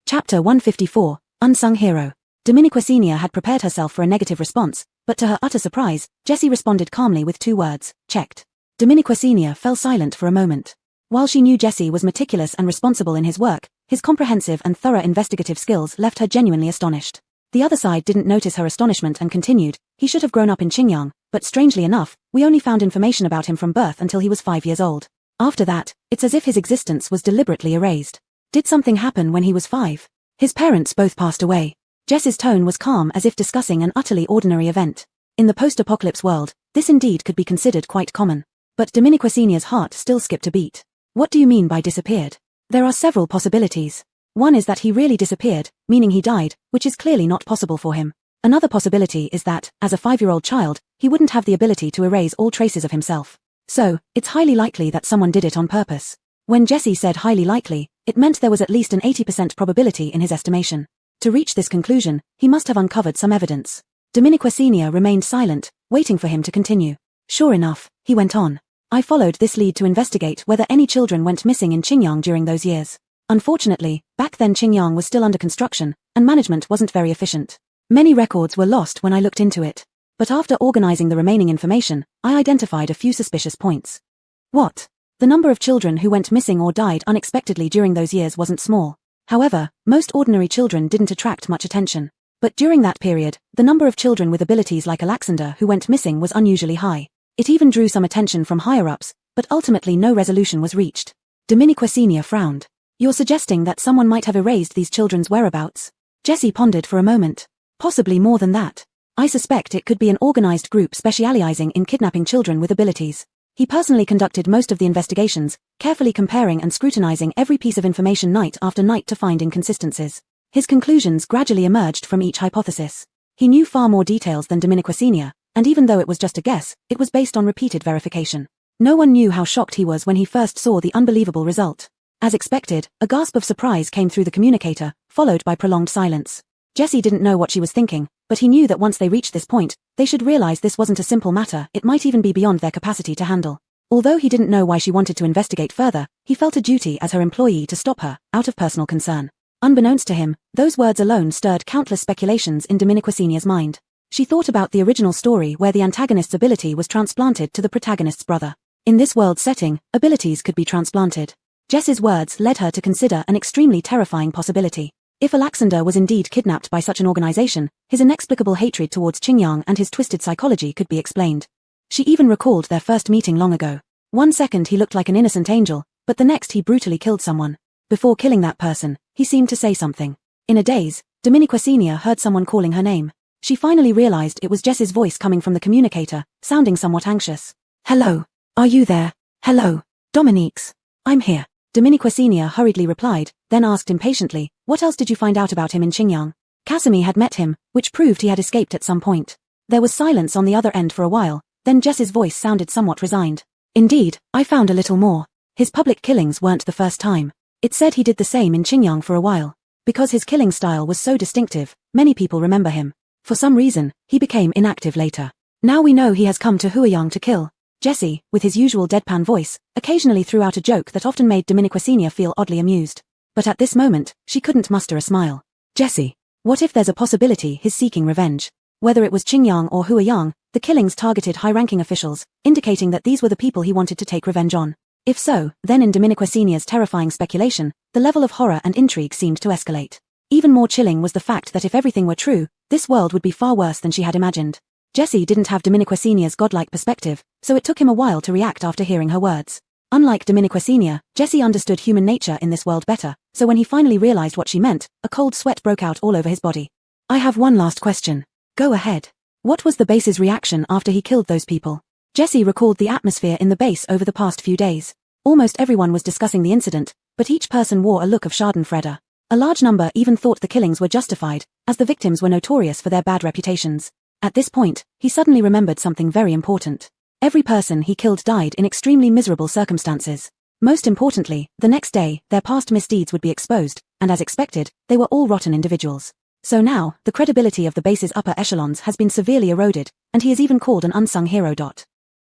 Speaker 1: Chapter 154, Unsung Hero. Dominiquacina had prepared herself for a negative response, but to her utter surprise, Jesse responded calmly with 2 words, checked. Dominiquacina fell silent for a moment. While she knew Jesse was meticulous and responsible in his work, his comprehensive and thorough investigative skills left her genuinely astonished. The other side didn't notice her astonishment and continued, he should have grown up in Qingyang, but strangely enough, we only found information about him from birth until he was 5 years old. After that, it's as if his existence was deliberately erased. Did something happen when he was 5? His parents both passed away. Jess's tone was calm as if discussing an utterly ordinary event. In the post-apocalypse world, this indeed could be considered quite common. But Dominiquacina's heart still skipped a beat. What do you mean by disappeared? There are several possibilities. One is that he really disappeared, meaning he died, which is clearly not possible for him. Another possibility is that, as a 5-year-old child, he wouldn't have the ability to erase all traces of himself. So, it's highly likely that someone did it on purpose. When Jesse said highly likely, it meant there was at least an 80% probability in his estimation. To reach this conclusion, he must have uncovered some evidence. Dominiquacina remained silent, waiting for him to continue. Sure enough, he went on. I followed this lead to investigate whether any children went missing in Qingyang during those years. Unfortunately, back then Qingyang was still under construction, and management wasn't very efficient. Many records were lost when I looked into it. But after organizing the remaining information, I identified a few suspicious points. What? The number of children who went missing or died unexpectedly during those years wasn't small. However, most ordinary children didn't attract much attention. But during that period, the number of children with abilities like Alexander who went missing was unusually high. It even drew some attention from higher-ups, but ultimately no resolution was reached. Dominique Senior frowned. You're suggesting that someone might have erased these children's whereabouts? Jesse pondered for a moment. Possibly more than that. I suspect it could be an organized group specializing in kidnapping children with abilities. He personally conducted most of the investigations, carefully comparing and scrutinizing every piece of information night after night to find inconsistencies. His conclusions gradually emerged from each hypothesis. He knew far more details than Dominique Senior, and even though it was just a guess, it was based on repeated verification. No one knew how shocked he was when he first saw the unbelievable result. As expected, a gasp of surprise came through the communicator, followed by prolonged silence. Jesse didn't know what she was thinking, but he knew that once they reached this point, they should realize this wasn't a simple matter, it might even be beyond their capacity to handle. Although he didn't know why she wanted to investigate further, he felt a duty as her employee to stop her, out of personal concern. Unbeknownst to him, those words alone stirred countless speculations in Dominique Senior's mind. She thought about the original story where the antagonist's ability was transplanted to the protagonist's brother. In this world setting, abilities could be transplanted. Jess's words led her to consider an extremely terrifying possibility. If Alexander was indeed kidnapped by such an organization, his inexplicable hatred towards Qingyang and his twisted psychology could be explained. She even recalled their first meeting long ago. One second he looked like an innocent angel, but the next he brutally killed someone. Before killing that person, he seemed to say something. In a daze, Dominique Senior heard someone calling her name. She finally realized it was Jess's voice coming from the communicator, sounding somewhat anxious. Hello. Are you there? Hello. Dominique's. I'm here. Dominique Senior hurriedly replied, then asked impatiently, what else did you find out about him in Qingyang? Casimir had met him, which proved he had escaped at some point. There was silence on the other end for a while, then Jess's voice sounded somewhat resigned. Indeed, I found a little more. His public killings weren't the first time. It said he did the same in Qingyang for a while. Because his killing style was so distinctive, many people remember him. For some reason, he became inactive later. Now we know he has come to Huiyang to kill. Jesse, with his usual deadpan voice, occasionally threw out a joke that often made Dominique Senior feel oddly amused. But at this moment, she couldn't muster a smile. Jesse, what if there's a possibility he's seeking revenge? Whether it was Qingyang or Huiyang, the killings targeted high-ranking officials, indicating that these were the people he wanted to take revenge on. If so, then in Dominique Senior's terrifying speculation, the level of horror and intrigue seemed to escalate. Even more chilling was the fact that if everything were true, this world would be far worse than she had imagined. Jesse didn't have Dominique Senior's godlike perspective, so it took him a while to react after hearing her words. Unlike Dominique Senior, Jesse understood human nature in this world better, so when he finally realized what she meant, a cold sweat broke out all over his body. I have one last question. Go ahead. What was the base's reaction after he killed those people? Jesse recalled the atmosphere in the base over the past few days. Almost everyone was discussing the incident, but each person wore a look of schadenfreude. A large number even thought the killings were justified, as the victims were notorious for their bad reputations. At this point, he suddenly remembered something very important. Every person he killed died in extremely miserable circumstances. Most importantly, the next day, their past misdeeds would be exposed, and as expected, they were all rotten individuals. So now, the credibility of the base's upper echelons has been severely eroded, and he is even called an unsung hero.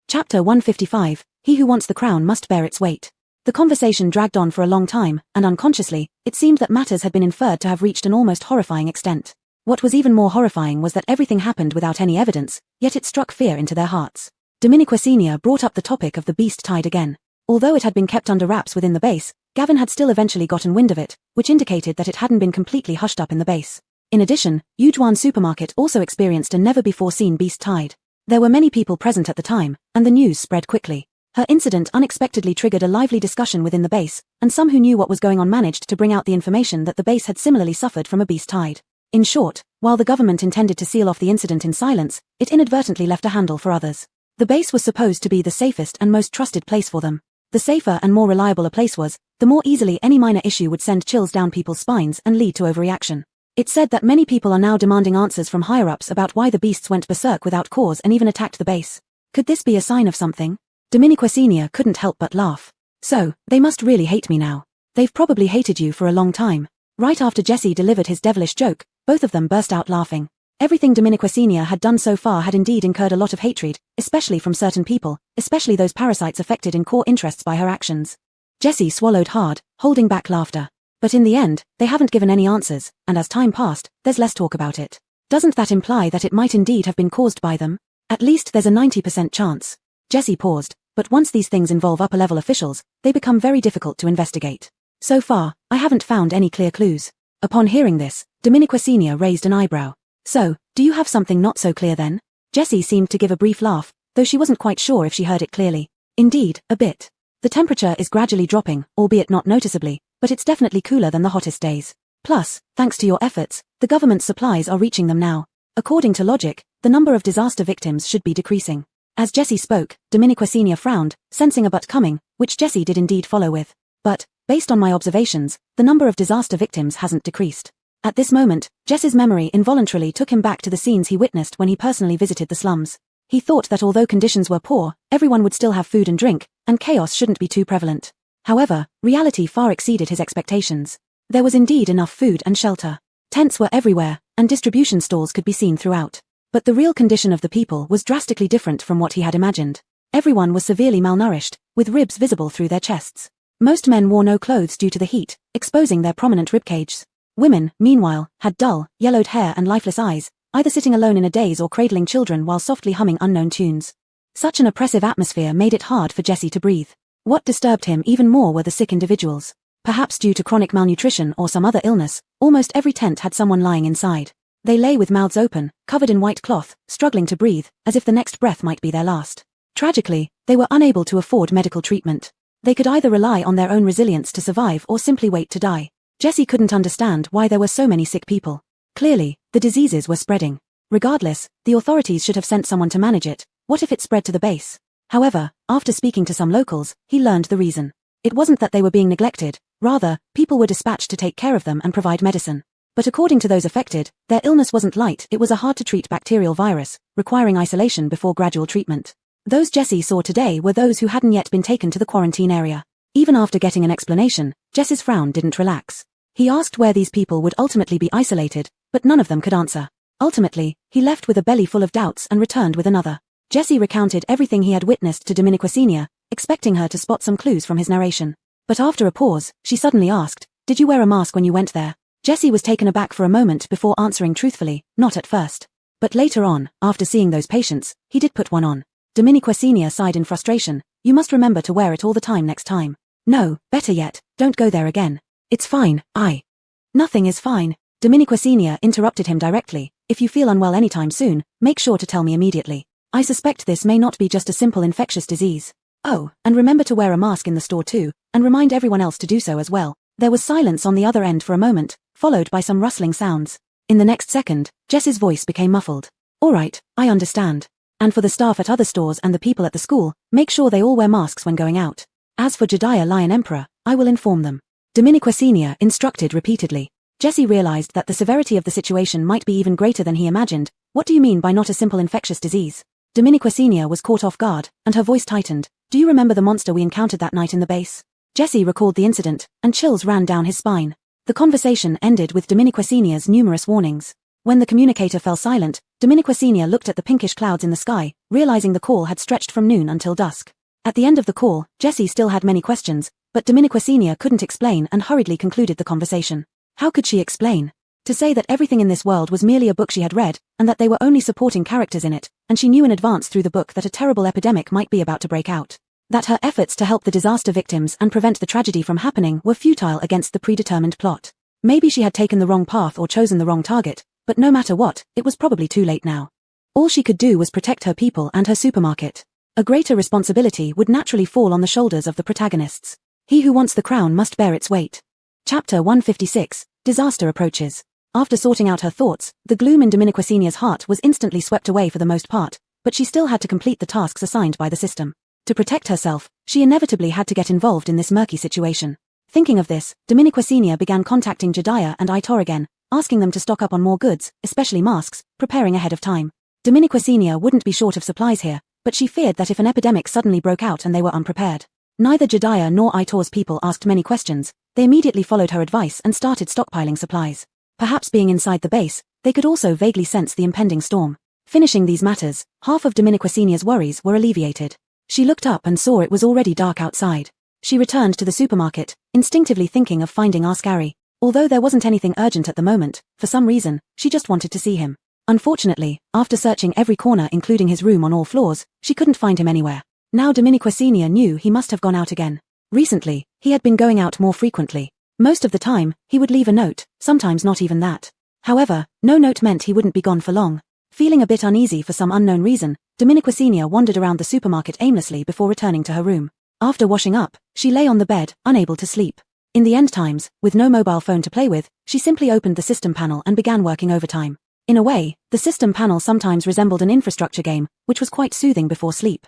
Speaker 1: Chapter 155, He Who Wants the Crown Must Bear Its Weight. The conversation dragged on for a long time, and unconsciously, it seemed that matters had been inferred to have reached an almost horrifying extent. What was even more horrifying was that everything happened without any evidence, yet it struck fear into their hearts. Dominique Senior brought up the topic of the beast tide again. Although it had been kept under wraps within the base, Gavin had still eventually gotten wind of it, which indicated that it hadn't been completely hushed up in the base. In addition, Yujuan Supermarket also experienced a never-before-seen beast tide. There were many people present at the time, and the news spread quickly. Her incident unexpectedly triggered a lively discussion within the base, and some who knew what was going on managed to bring out the information that the base had similarly suffered from a beast tide. In short, while the government intended to seal off the incident in silence, it inadvertently left a handle for others. The base was supposed to be the safest and most trusted place for them. The safer and more reliable a place was, the more easily any minor issue would send chills down people's spines and lead to overreaction. It said that many people are now demanding answers from higher-ups about why the beasts went berserk without cause and even attacked the base. Could this be a sign of something? Dominique Senior couldn't help but laugh. So, they must really hate me now. They've probably hated you for a long time. Right after Jesse delivered his devilish joke, both of them burst out laughing. Everything Dominica Senior had done so far had indeed incurred a lot of hatred, especially from certain people, especially those parasites affected in core interests by her actions. Jessie swallowed hard, holding back laughter. But in the end, they haven't given any answers, and as time passed, there's less talk about it. Doesn't that imply that it might indeed have been caused by them? At least there's a 90% chance. Jessie paused, but once these things involve upper-level officials, they become very difficult to investigate. So far, I haven't found any clear clues. Upon hearing this, Dominica Senior raised an eyebrow. So, do you have something not so clear then? Jessie seemed to give a brief laugh, though she wasn't quite sure if she heard it clearly. Indeed, a bit. The temperature is gradually dropping, albeit not noticeably, but it's definitely cooler than the hottest days. Plus, thanks to your efforts, the government's supplies are reaching them now. According to logic, the number of disaster victims should be decreasing. As Jessie spoke, Dominica Senior frowned, sensing a but coming, which Jessie did indeed follow with. But, based on my observations, the number of disaster victims hasn't decreased. At this moment, Jess's memory involuntarily took him back to the scenes he witnessed when he personally visited the slums. He thought that although conditions were poor, everyone would still have food and drink, and chaos shouldn't be too prevalent. However, reality far exceeded his expectations. There was indeed enough food and shelter. Tents were everywhere, and distribution stalls could be seen throughout. But the real condition of the people was drastically different from what he had imagined. Everyone was severely malnourished, with ribs visible through their chests. Most men wore no clothes due to the heat, exposing their prominent ribcages. Women, meanwhile, had dull, yellowed hair and lifeless eyes, either sitting alone in a daze or cradling children while softly humming unknown tunes. Such an oppressive atmosphere made it hard for Jessie to breathe. What disturbed him even more were the sick individuals. Perhaps due to chronic malnutrition or some other illness, almost every tent had someone lying inside. They lay with mouths open, covered in white cloth, struggling to breathe, as if the next breath might be their last. Tragically, they were unable to afford medical treatment. They could either rely on their own resilience to survive or simply wait to die. Jessie couldn't understand why there were so many sick people. Clearly, the diseases were spreading. Regardless, the authorities should have sent someone to manage it. What if it spread to the base? However, after speaking to some locals, he learned the reason. It wasn't that they were being neglected, rather, people were dispatched to take care of them and provide medicine. But according to those affected, their illness wasn't light, it was a hard-to-treat bacterial virus, requiring isolation before gradual treatment. Those Jessie saw today were those who hadn't yet been taken to the quarantine area. Even after getting an explanation, Jess's frown didn't relax. He asked where these people would ultimately be isolated, but none of them could answer. Ultimately, he left with a belly full of doubts and returned with another. Jessie recounted everything he had witnessed to Dominica Senior, expecting her to spot some clues from his narration. But after a pause, she suddenly asked, "Did you wear a mask when you went there?" Jessie was taken aback for a moment before answering truthfully, "Not at first." But later on, after seeing those patients, he did put one on. Dominica Senior sighed in frustration. "You must remember to wear it all the time next time. No, better yet, don't go there again. It's fine, Nothing is fine." Dominica Senior interrupted him directly. "If you feel unwell anytime soon, make sure to tell me immediately. I suspect this may not be just a simple infectious disease. Oh, and remember to wear a mask in the store too, and remind everyone else to do so as well." There was silence on the other end for a moment, followed by some rustling sounds. In the next second, Jess's voice became muffled. "All right, I understand. And for the staff at other stores and the people at the school, make sure they all wear masks when going out. As for Jediah Lion Emperor, I will inform them." Dominica Senior instructed repeatedly. Jessie realized that the severity of the situation might be even greater than he imagined. "What do you mean by not a simple infectious disease?" Dominica Senior was caught off guard, and her voice tightened. "Do you remember the monster we encountered that night in the base?" Jessie recalled the incident, and chills ran down his spine. The conversation ended with Dominica Senior's numerous warnings. When the communicator fell silent, Dominica Senior looked at the pinkish clouds in the sky, realizing the call had stretched from noon until dusk. At the end of the call, Jessie still had many questions, but Dominica Senior couldn't explain and hurriedly concluded the conversation. How could she explain? To say that everything in this world was merely a book she had read, and that they were only supporting characters in it, and she knew in advance through the book that a terrible epidemic might be about to break out. That her efforts to help the disaster victims and prevent the tragedy from happening were futile against the predetermined plot. Maybe she had taken the wrong path or chosen the wrong target, but no matter what, it was probably too late now. All she could do was protect her people and her supermarket. A greater responsibility would naturally fall on the shoulders of the protagonists. He who wants the crown must bear its weight. Chapter 156, Disaster Approaches. After sorting out her thoughts, the gloom in Dominica Senior's heart was instantly swept away for the most part, but she still had to complete the tasks assigned by the system. To protect herself, she inevitably had to get involved in this murky situation. Thinking of this, Dominica Senior began contacting Jediah and Aitor again, asking them to stock up on more goods, especially masks, preparing ahead of time. Dominica Senior wouldn't be short of supplies here, but she feared that if an epidemic suddenly broke out and they were unprepared. Neither Jediah nor Aitor's people asked many questions. They immediately followed her advice and started stockpiling supplies. Perhaps being inside the base, They could also vaguely sense the impending storm. Finishing these matters, half of Dominiquassinia's worries were alleviated. She looked up and saw it was already dark outside. She returned to the supermarket, instinctively thinking of finding Ascari. Although there wasn't anything urgent at the moment, for some reason, she just wanted to see him. Unfortunately, after searching every corner including his room on all floors, she couldn't find him anywhere. Now Dominiquassinia knew he must have gone out again. Recently, he had been going out more frequently. Most of the time, he would leave a note, sometimes not even that. However, no note meant he wouldn't be gone for long. Feeling a bit uneasy for some unknown reason, Dominiquassinia wandered around the supermarket aimlessly before returning to her room. After washing up, she lay on the bed, unable to sleep. In the end times, with no mobile phone to play with, she simply opened the system panel and began working overtime. In a way, the system panel sometimes resembled an infrastructure game, which was quite soothing before sleep.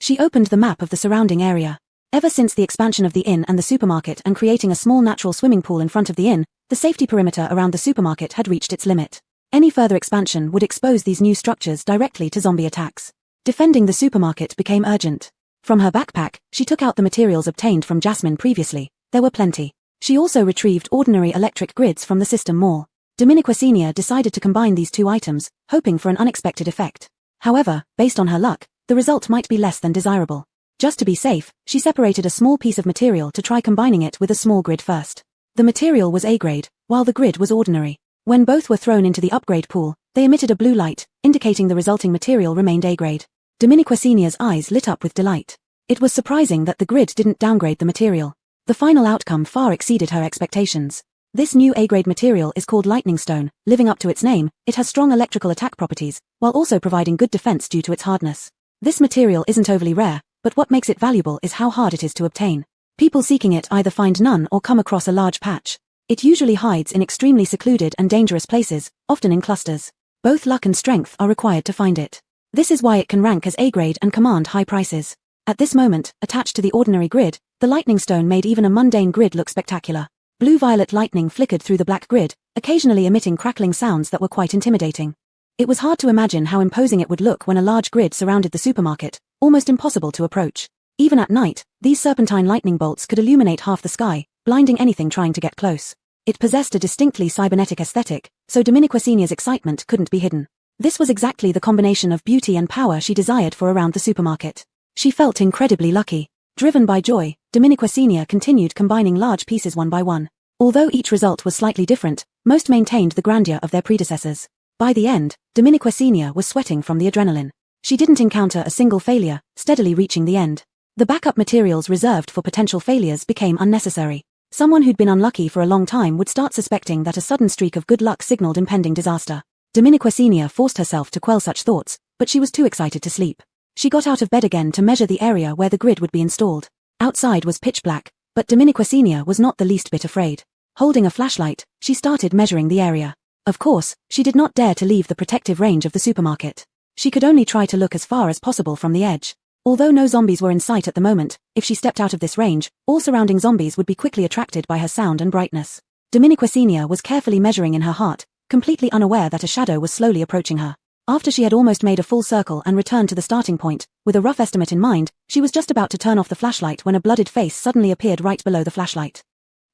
Speaker 1: She opened the map of the surrounding area. Ever since the expansion of the inn and the supermarket and creating a small natural swimming pool in front of the inn, the safety perimeter around the supermarket had reached its limit. Any further expansion would expose these new structures directly to zombie attacks. Defending the supermarket became urgent. From her backpack, she took out the materials obtained from Jasmine previously. There were plenty. She also retrieved ordinary electric grids from the system mall. Dominiquassinia decided to combine these two items, hoping for an unexpected effect. However, based on her luck, the result might be less than desirable. Just to be safe, she separated a small piece of material to try combining it with a small grid first. The material was A grade, while the grid was ordinary. When both were thrown into the upgrade pool, they emitted a blue light, indicating the resulting material remained A grade. Dominiquassinia's eyes lit up with delight. It was surprising that the grid didn't downgrade the material. The final outcome far exceeded her expectations. This new A-grade material is called Lightning Stone. Living up to its name, it has strong electrical attack properties, while also providing good defense due to its hardness. This material isn't overly rare, but what makes it valuable is how hard it is to obtain. People seeking it either find none or come across a large patch. It usually hides in extremely secluded and dangerous places, often in clusters. Both luck and strength are required to find it. This is why it can rank as A-grade and command high prices. At this moment, attached to the ordinary grid, the lightning stone made even a mundane grid look spectacular. Blue-violet lightning flickered through the black grid, occasionally emitting crackling sounds that were quite intimidating. It was hard to imagine how imposing it would look when a large grid surrounded the supermarket, almost impossible to approach. Even at night, these serpentine lightning bolts could illuminate half the sky, blinding anything trying to get close. It possessed a distinctly cybernetic aesthetic, so Dominiquassinia's excitement couldn't be hidden. This was exactly the combination of beauty and power she desired for around the supermarket. She felt incredibly lucky. Driven by joy, Dominiquassinia continued combining large pieces one by one. Although each result was slightly different, most maintained the grandeur of their predecessors. By the end, Dominiquassinia was sweating from the adrenaline. She didn't encounter a single failure, steadily reaching the end. The backup materials reserved for potential failures became unnecessary. Someone who'd been unlucky for a long time would start suspecting that a sudden streak of good luck signaled impending disaster. Dominiquassinia forced herself to quell such thoughts, but she was too excited to sleep. She got out of bed again to measure the area where the grid would be installed. Outside was pitch black, but Dominiquassinia was not the least bit afraid. Holding a flashlight, she started measuring the area. Of course, she did not dare to leave the protective range of the supermarket. She could only try to look as far as possible from the edge. Although no zombies were in sight at the moment, if she stepped out of this range, all surrounding zombies would be quickly attracted by her sound and brightness. Dominiquassinia was carefully measuring in her heart, completely unaware that a shadow was slowly approaching her. After she had almost made a full circle and returned to the starting point, with a rough estimate in mind, she was just about to turn off the flashlight when a blooded face suddenly appeared right below the flashlight.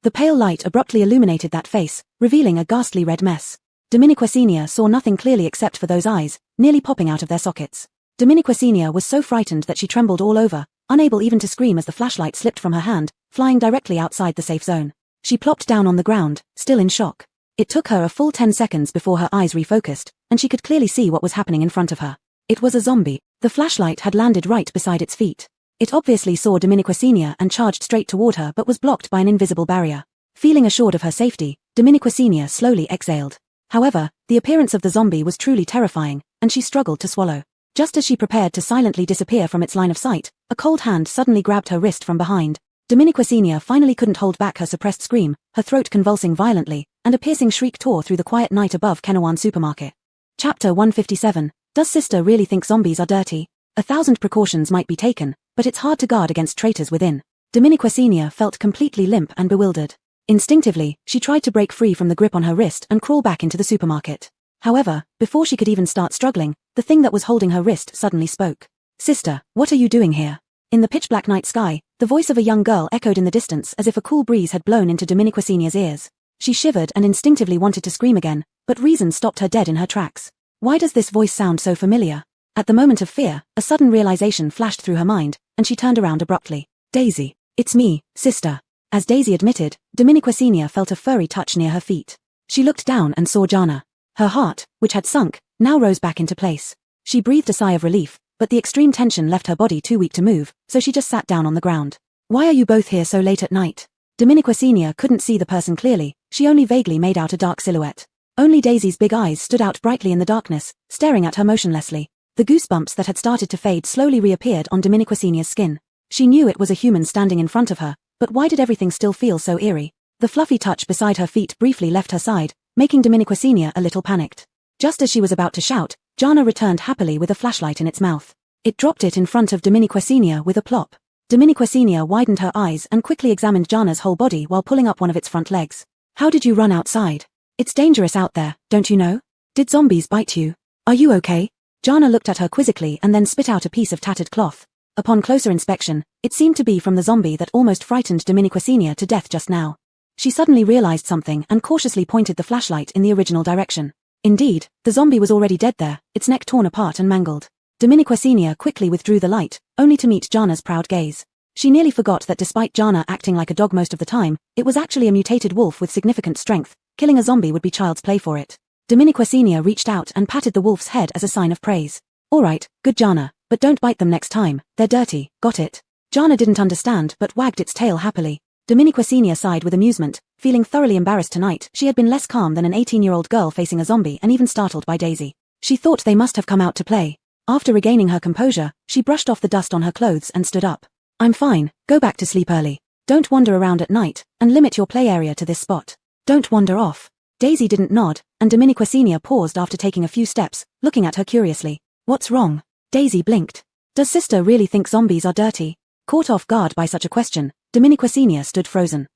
Speaker 1: The pale light abruptly illuminated that face, revealing a ghastly red mess. Dominiquassinia saw nothing clearly except for those eyes, nearly popping out of their sockets. Dominiquassinia was so frightened that she trembled all over, unable even to scream as the flashlight slipped from her hand, flying directly outside the safe zone. She plopped down on the ground, still in shock. It took her a full 10 seconds before her eyes refocused, and she could clearly see what was happening in front of her. It was a zombie. The flashlight had landed right beside its feet. It obviously saw Dominiquassinia and charged straight toward her but was blocked by an invisible barrier. Feeling assured of her safety, Dominiquassinia slowly exhaled. However, the appearance of the zombie was truly terrifying, and she struggled to swallow. Just as she prepared to silently disappear from its line of sight, a cold hand suddenly grabbed her wrist from behind. Dominiquassinia finally couldn't hold back her suppressed scream, her throat convulsing violently, and a piercing shriek tore through the quiet night above Kenawan Supermarket. Chapter 157. Does sister really think zombies are dirty? 1,000 precautions might be taken, but it's hard to guard against traitors within. Dominiquassinia felt completely limp and bewildered. Instinctively, she tried to break free from the grip on her wrist and crawl back into the supermarket. However, before she could even start struggling, the thing that was holding her wrist suddenly spoke. Sister, what are you doing here? In the pitch-black night sky, the voice of a young girl echoed in the distance as if a cool breeze had blown into Dominiquassinia's ears. She shivered and instinctively wanted to scream again, but reason stopped her dead in her tracks. Why does this voice sound so familiar? At the moment of fear, a sudden realization flashed through her mind, and she turned around abruptly. Daisy. It's me, sister. As Daisy admitted, Dominiqua Senior felt a furry touch near her feet. She looked down and saw Jana. Her heart, which had sunk, now rose back into place. She breathed a sigh of relief, but the extreme tension left her body too weak to move, so she just sat down on the ground. Why are you both here so late at night? Dominiqua Senior couldn't see the person clearly, she only vaguely made out a dark silhouette. Only Daisy's big eyes stood out brightly in the darkness, staring at her motionlessly. The goosebumps that had started to fade slowly reappeared on Dominiqua Senior's skin. She knew it was a human standing in front of her, but why did everything still feel so eerie? The fluffy touch beside her feet briefly left her side, making Dominiqua Senior a little panicked. Just as she was about to shout, Jana returned happily with a flashlight in its mouth. It dropped it in front of Dominiqua Senior with a plop. Dominiqua Senior widened her eyes and quickly examined Jana's whole body while pulling up one of its front legs. How did you run outside? It's dangerous out there, don't you know? Did zombies bite you? Are you okay? Jana looked at her quizzically and then spit out a piece of tattered cloth. Upon closer inspection, it seemed to be from the zombie that almost frightened Dominiqua Senior to death just now. She suddenly realized something and cautiously pointed the flashlight in the original direction. Indeed, the zombie was already dead there, its neck torn apart and mangled. Dominiqua Senior quickly withdrew the light, only to meet Jana's proud gaze. She nearly forgot that despite Jana acting like a dog most of the time, it was actually a mutated wolf with significant strength. Killing a zombie would be child's play for it. Dominiqua Senior reached out and patted the wolf's head as a sign of praise. Alright, good Jana, but don't bite them next time, they're dirty, got it? Jana didn't understand but wagged its tail happily. Dominiqua Senior sighed with amusement, feeling thoroughly embarrassed tonight. She had been less calm than an 18-year-old girl facing a zombie and even startled by Daisy. She thought they must have come out to play. After regaining her composure, she brushed off the dust on her clothes and stood up. I'm fine, go back to sleep early. Don't wander around at night, and limit your play area to this spot. Don't wander off. Daisy didn't nod, and Dominiqua Senior paused after taking a few steps, looking at her curiously. What's wrong? Daisy blinked. Does sister really think zombies are dirty? Caught off guard by such a question, Dominiqua Senior stood frozen.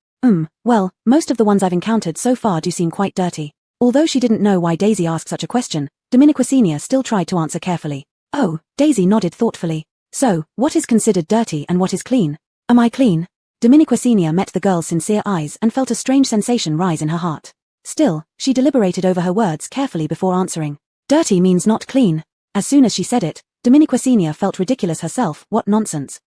Speaker 1: Well, most of the ones I've encountered so far do seem quite dirty. Although she didn't know why Daisy asked such a question, Dominiqua Senior still tried to answer carefully. Oh, Daisy nodded thoughtfully. So, what is considered dirty and what is clean? Am I clean? Dominiqua Senior met the girl's sincere eyes and felt a strange sensation rise in her heart. Still, she deliberated over her words carefully before answering. Dirty means not clean. As soon as she said it, Dominiqua Senior felt ridiculous herself. What nonsense.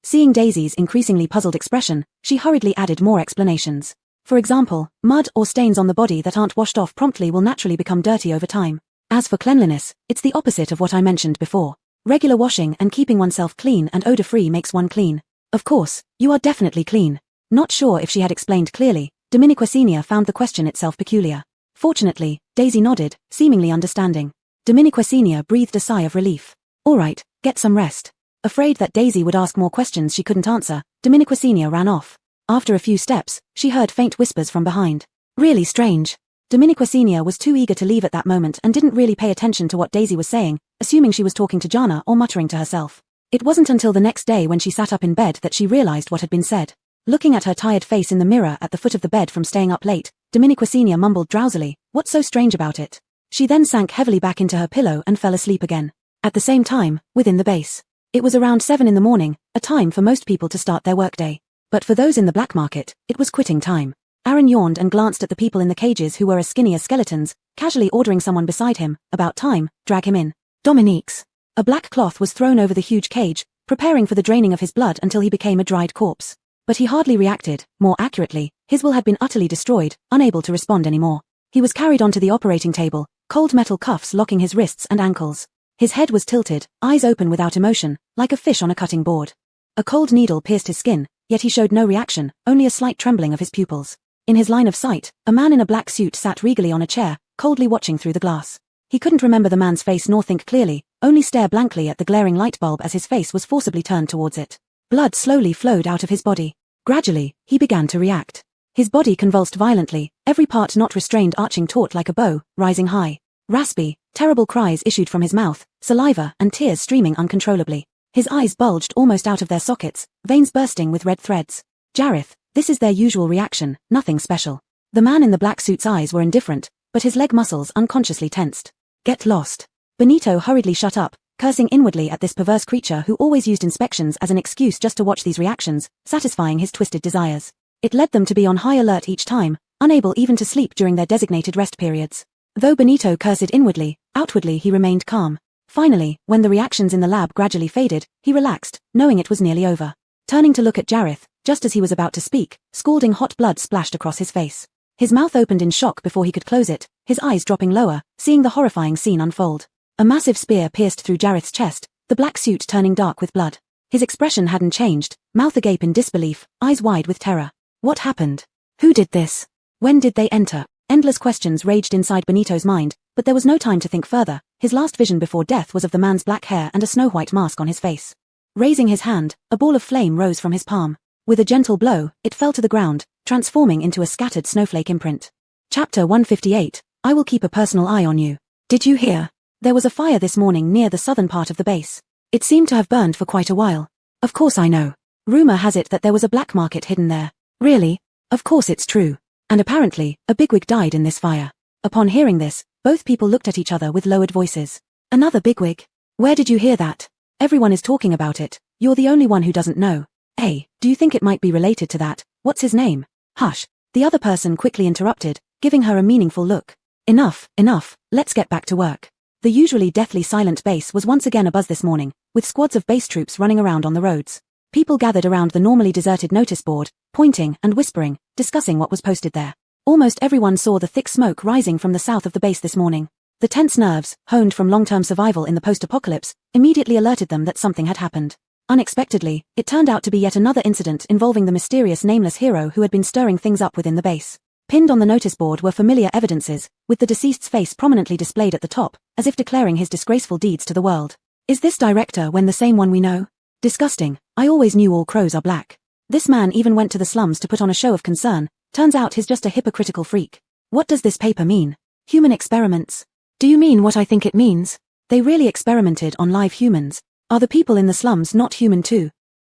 Speaker 1: Seeing Daisy's increasingly puzzled expression, she hurriedly added more explanations. For example, mud or stains on the body that aren't washed off promptly will naturally become dirty over time. As for cleanliness, it's the opposite of what I mentioned before. Regular washing and keeping oneself clean and odor-free makes one clean. Of course, you are definitely clean. Not sure if she had explained clearly, Dominiqua Senior found the question itself peculiar. Fortunately, Daisy nodded, seemingly understanding. Dominiqua Senior breathed a sigh of relief. Alright, get some rest. Afraid that Daisy would ask more questions she couldn't answer, Dominiqua Senior ran off. After a few steps, she heard faint whispers from behind. Really strange. Dominiqua Senior was too eager to leave at that moment and didn't really pay attention to what Daisy was saying, assuming she was talking to Jana or muttering to herself. It wasn't until the next day when she sat up in bed that she realized what had been said. Looking at her tired face in the mirror at the foot of the bed from staying up late, Dominiqua Senior mumbled drowsily, "What's so strange about it?" She then sank heavily back into her pillow and fell asleep again. At the same time, within the base. It was around 7 in the morning, a time for most people to start their workday. But for those in the black market, it was quitting time. Aaron yawned and glanced at the people in the cages who were as skinny as skeletons, casually ordering someone beside him, about time, drag him in. Dominique's. A black cloth was thrown over the huge cage, preparing for the draining of his blood until he became a dried corpse. But he hardly reacted. More accurately, his will had been utterly destroyed, unable to respond anymore. He was carried onto the operating table, cold metal cuffs locking his wrists and ankles. His head was tilted, eyes open without emotion, like a fish on a cutting board. A cold needle pierced his skin, yet he showed no reaction, only a slight trembling of his pupils. In his line of sight, a man in a black suit sat regally on a chair, coldly watching through the glass. He couldn't remember the man's face nor think clearly, only stare blankly at the glaring light bulb as his face was forcibly turned towards it. Blood slowly flowed out of his body. Gradually, he began to react. His body convulsed violently, every part not restrained arching taut like a bow, rising high. Raspy, terrible cries issued from his mouth, saliva and tears streaming uncontrollably. His eyes bulged almost out of their sockets, veins bursting with red threads. Jareth, this is their usual reaction, nothing special. The man in the black suit's eyes were indifferent, but his leg muscles unconsciously tensed. Get lost. Benito hurriedly shut up, cursing inwardly at this perverse creature who always used inspections as an excuse just to watch these reactions, satisfying his twisted desires. It led them to be on high alert each time, unable even to sleep during their designated rest periods. Though Benito cursed inwardly, outwardly he remained calm. Finally, when the reactions in the lab gradually faded, he relaxed, knowing it was nearly over. Turning to look at Jareth, just as he was about to speak, scalding hot blood splashed across his face. His mouth opened in shock before he could close it, his eyes dropping lower, seeing the horrifying scene unfold. A massive spear pierced through Jareth's chest, the black suit turning dark with blood. His expression hadn't changed, mouth agape in disbelief, eyes wide with terror. What happened? Who did this? When did they enter? Endless questions raged inside Benito's mind, but there was no time to think further. His last vision before death was of the man's black hair and a snow-white mask on his face. Raising his hand, a ball of flame rose from his palm. With a gentle blow, it fell to the ground, transforming into a scattered snowflake imprint. Chapter 158, I will keep a personal eye on you. Did you hear? There was a fire this morning near the southern part of the base. It seemed to have burned for quite a while. Of course I know. Rumor has it that there was a black market hidden there. Really? Of course it's true. And apparently, a bigwig died in this fire. Upon hearing this, both people looked at each other with lowered voices. Another bigwig? Where did you hear that? Everyone is talking about it. You're the only one who doesn't know. Hey, do you think it might be related to that? What's his name? Hush. The other person quickly interrupted, giving her a meaningful look. Enough, let's get back to work. The usually deathly silent base was once again abuzz this morning, with squads of base troops running around on the roads. People gathered around the normally deserted notice board, pointing and whispering, discussing what was posted there. Almost everyone saw the thick smoke rising from the south of the base this morning. The tense nerves, honed from long-term survival in the post-apocalypse, immediately alerted them that something had happened. Unexpectedly, it turned out to be yet another incident involving the mysterious nameless hero who had been stirring things up within the base. Pinned on the notice board were familiar evidences, with the deceased's face prominently displayed at the top, as if declaring his disgraceful deeds to the world. Is this director when the same one we know? Disgusting. I always knew all crows are black. This man even went to the slums to put on a show of concern. Turns out he's just a hypocritical freak. What does this paper mean? Human experiments? Do you mean what I think it means? They really experimented on live humans. Are the people in the slums not human too?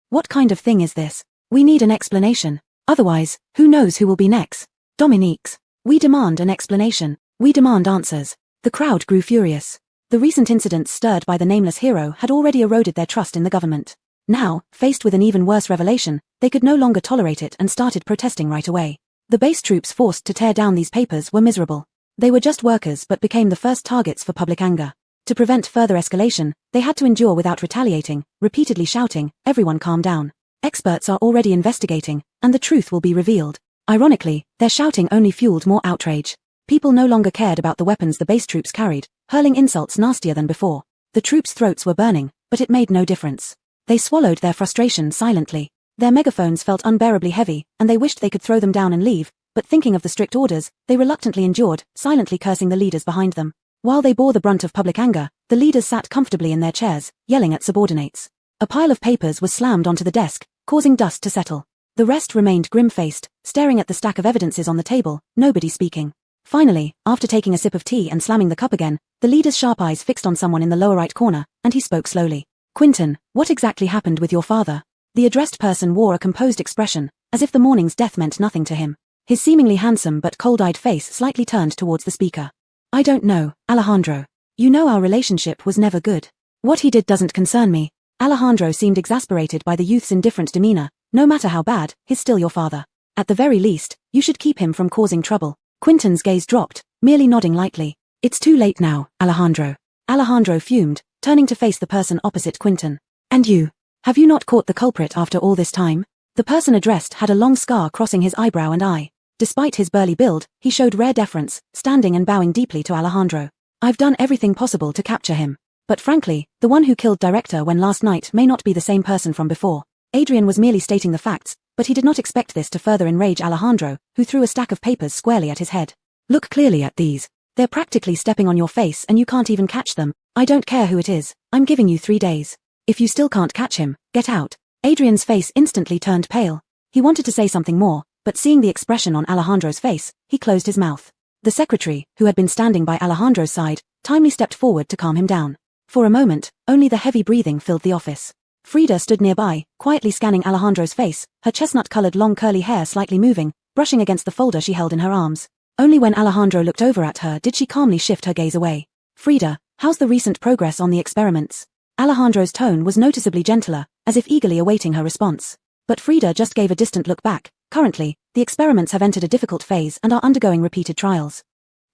Speaker 1: What kind of thing is this? We need an explanation. Otherwise, who knows who will be next? Dominiques. We demand an explanation. We demand answers. The crowd grew furious. The recent incidents stirred by the nameless hero had already eroded their trust in the government. Now, faced with an even worse revelation, they could no longer tolerate it and started protesting right away. The base troops forced to tear down these papers were miserable. They were just workers but became the first targets for public anger. To prevent further escalation, they had to endure without retaliating, repeatedly shouting, "Everyone calm down. Experts are already investigating, and the truth will be revealed." Ironically, their shouting only fueled more outrage. People no longer cared about the weapons the base troops carried, hurling insults nastier than before. The troops' throats were burning, but it made no difference. They swallowed their frustration silently. Their megaphones felt unbearably heavy, and they wished they could throw them down and leave, but thinking of the strict orders, they reluctantly endured, silently cursing the leaders behind them. While they bore the brunt of public anger, the leaders sat comfortably in their chairs, yelling at subordinates. A pile of papers was slammed onto the desk, causing dust to settle. The rest remained grim-faced, staring at the stack of evidences on the table, nobody speaking. Finally, after taking a sip of tea and slamming the cup again, the leader's sharp eyes fixed on someone in the lower right corner, and he spoke slowly. "Quinton, what exactly happened with your father?" The addressed person wore a composed expression, as if the morning's death meant nothing to him. His seemingly handsome but cold-eyed face slightly turned towards the speaker. "I don't know, Alejandro. You know our relationship was never good. What he did doesn't concern me." Alejandro seemed exasperated by the youth's indifferent demeanor. "No matter how bad, he's still your father. At the very least, you should keep him from causing trouble." Quinton's gaze dropped, merely nodding lightly. "It's too late now, Alejandro." Alejandro fumed, turning to face the person opposite Quinton. "And you? Have you not caught the culprit after all this time?" The person addressed had a long scar crossing his eyebrow and eye. Despite his burly build, he showed rare deference, standing and bowing deeply to Alejandro. "I've done everything possible to capture him. But frankly, the one who killed Director when last night may not be the same person from before." Adrian was merely stating the facts, but he did not expect this to further enrage Alejandro, who threw a stack of papers squarely at his head. "Look clearly at these. They're practically stepping on your face and you can't even catch them. I don't care who it is. I'm giving you 3 days. If you still can't catch him, get out." Adrian's face instantly turned pale. He wanted to say something more, but seeing the expression on Alejandro's face, he closed his mouth. The secretary, who had been standing by Alejandro's side, timely stepped forward to calm him down. For a moment, only the heavy breathing filled the office. Frida stood nearby, quietly scanning Alejandro's face, her chestnut-colored long curly hair slightly moving, brushing against the folder she held in her arms. Only when Alejandro looked over at her did she calmly shift her gaze away. "Frida, how's the recent progress on the experiments?" Alejandro's tone was noticeably gentler, as if eagerly awaiting her response. But Frida just gave a distant look back. Currently, the experiments have entered a difficult phase and are undergoing repeated trials.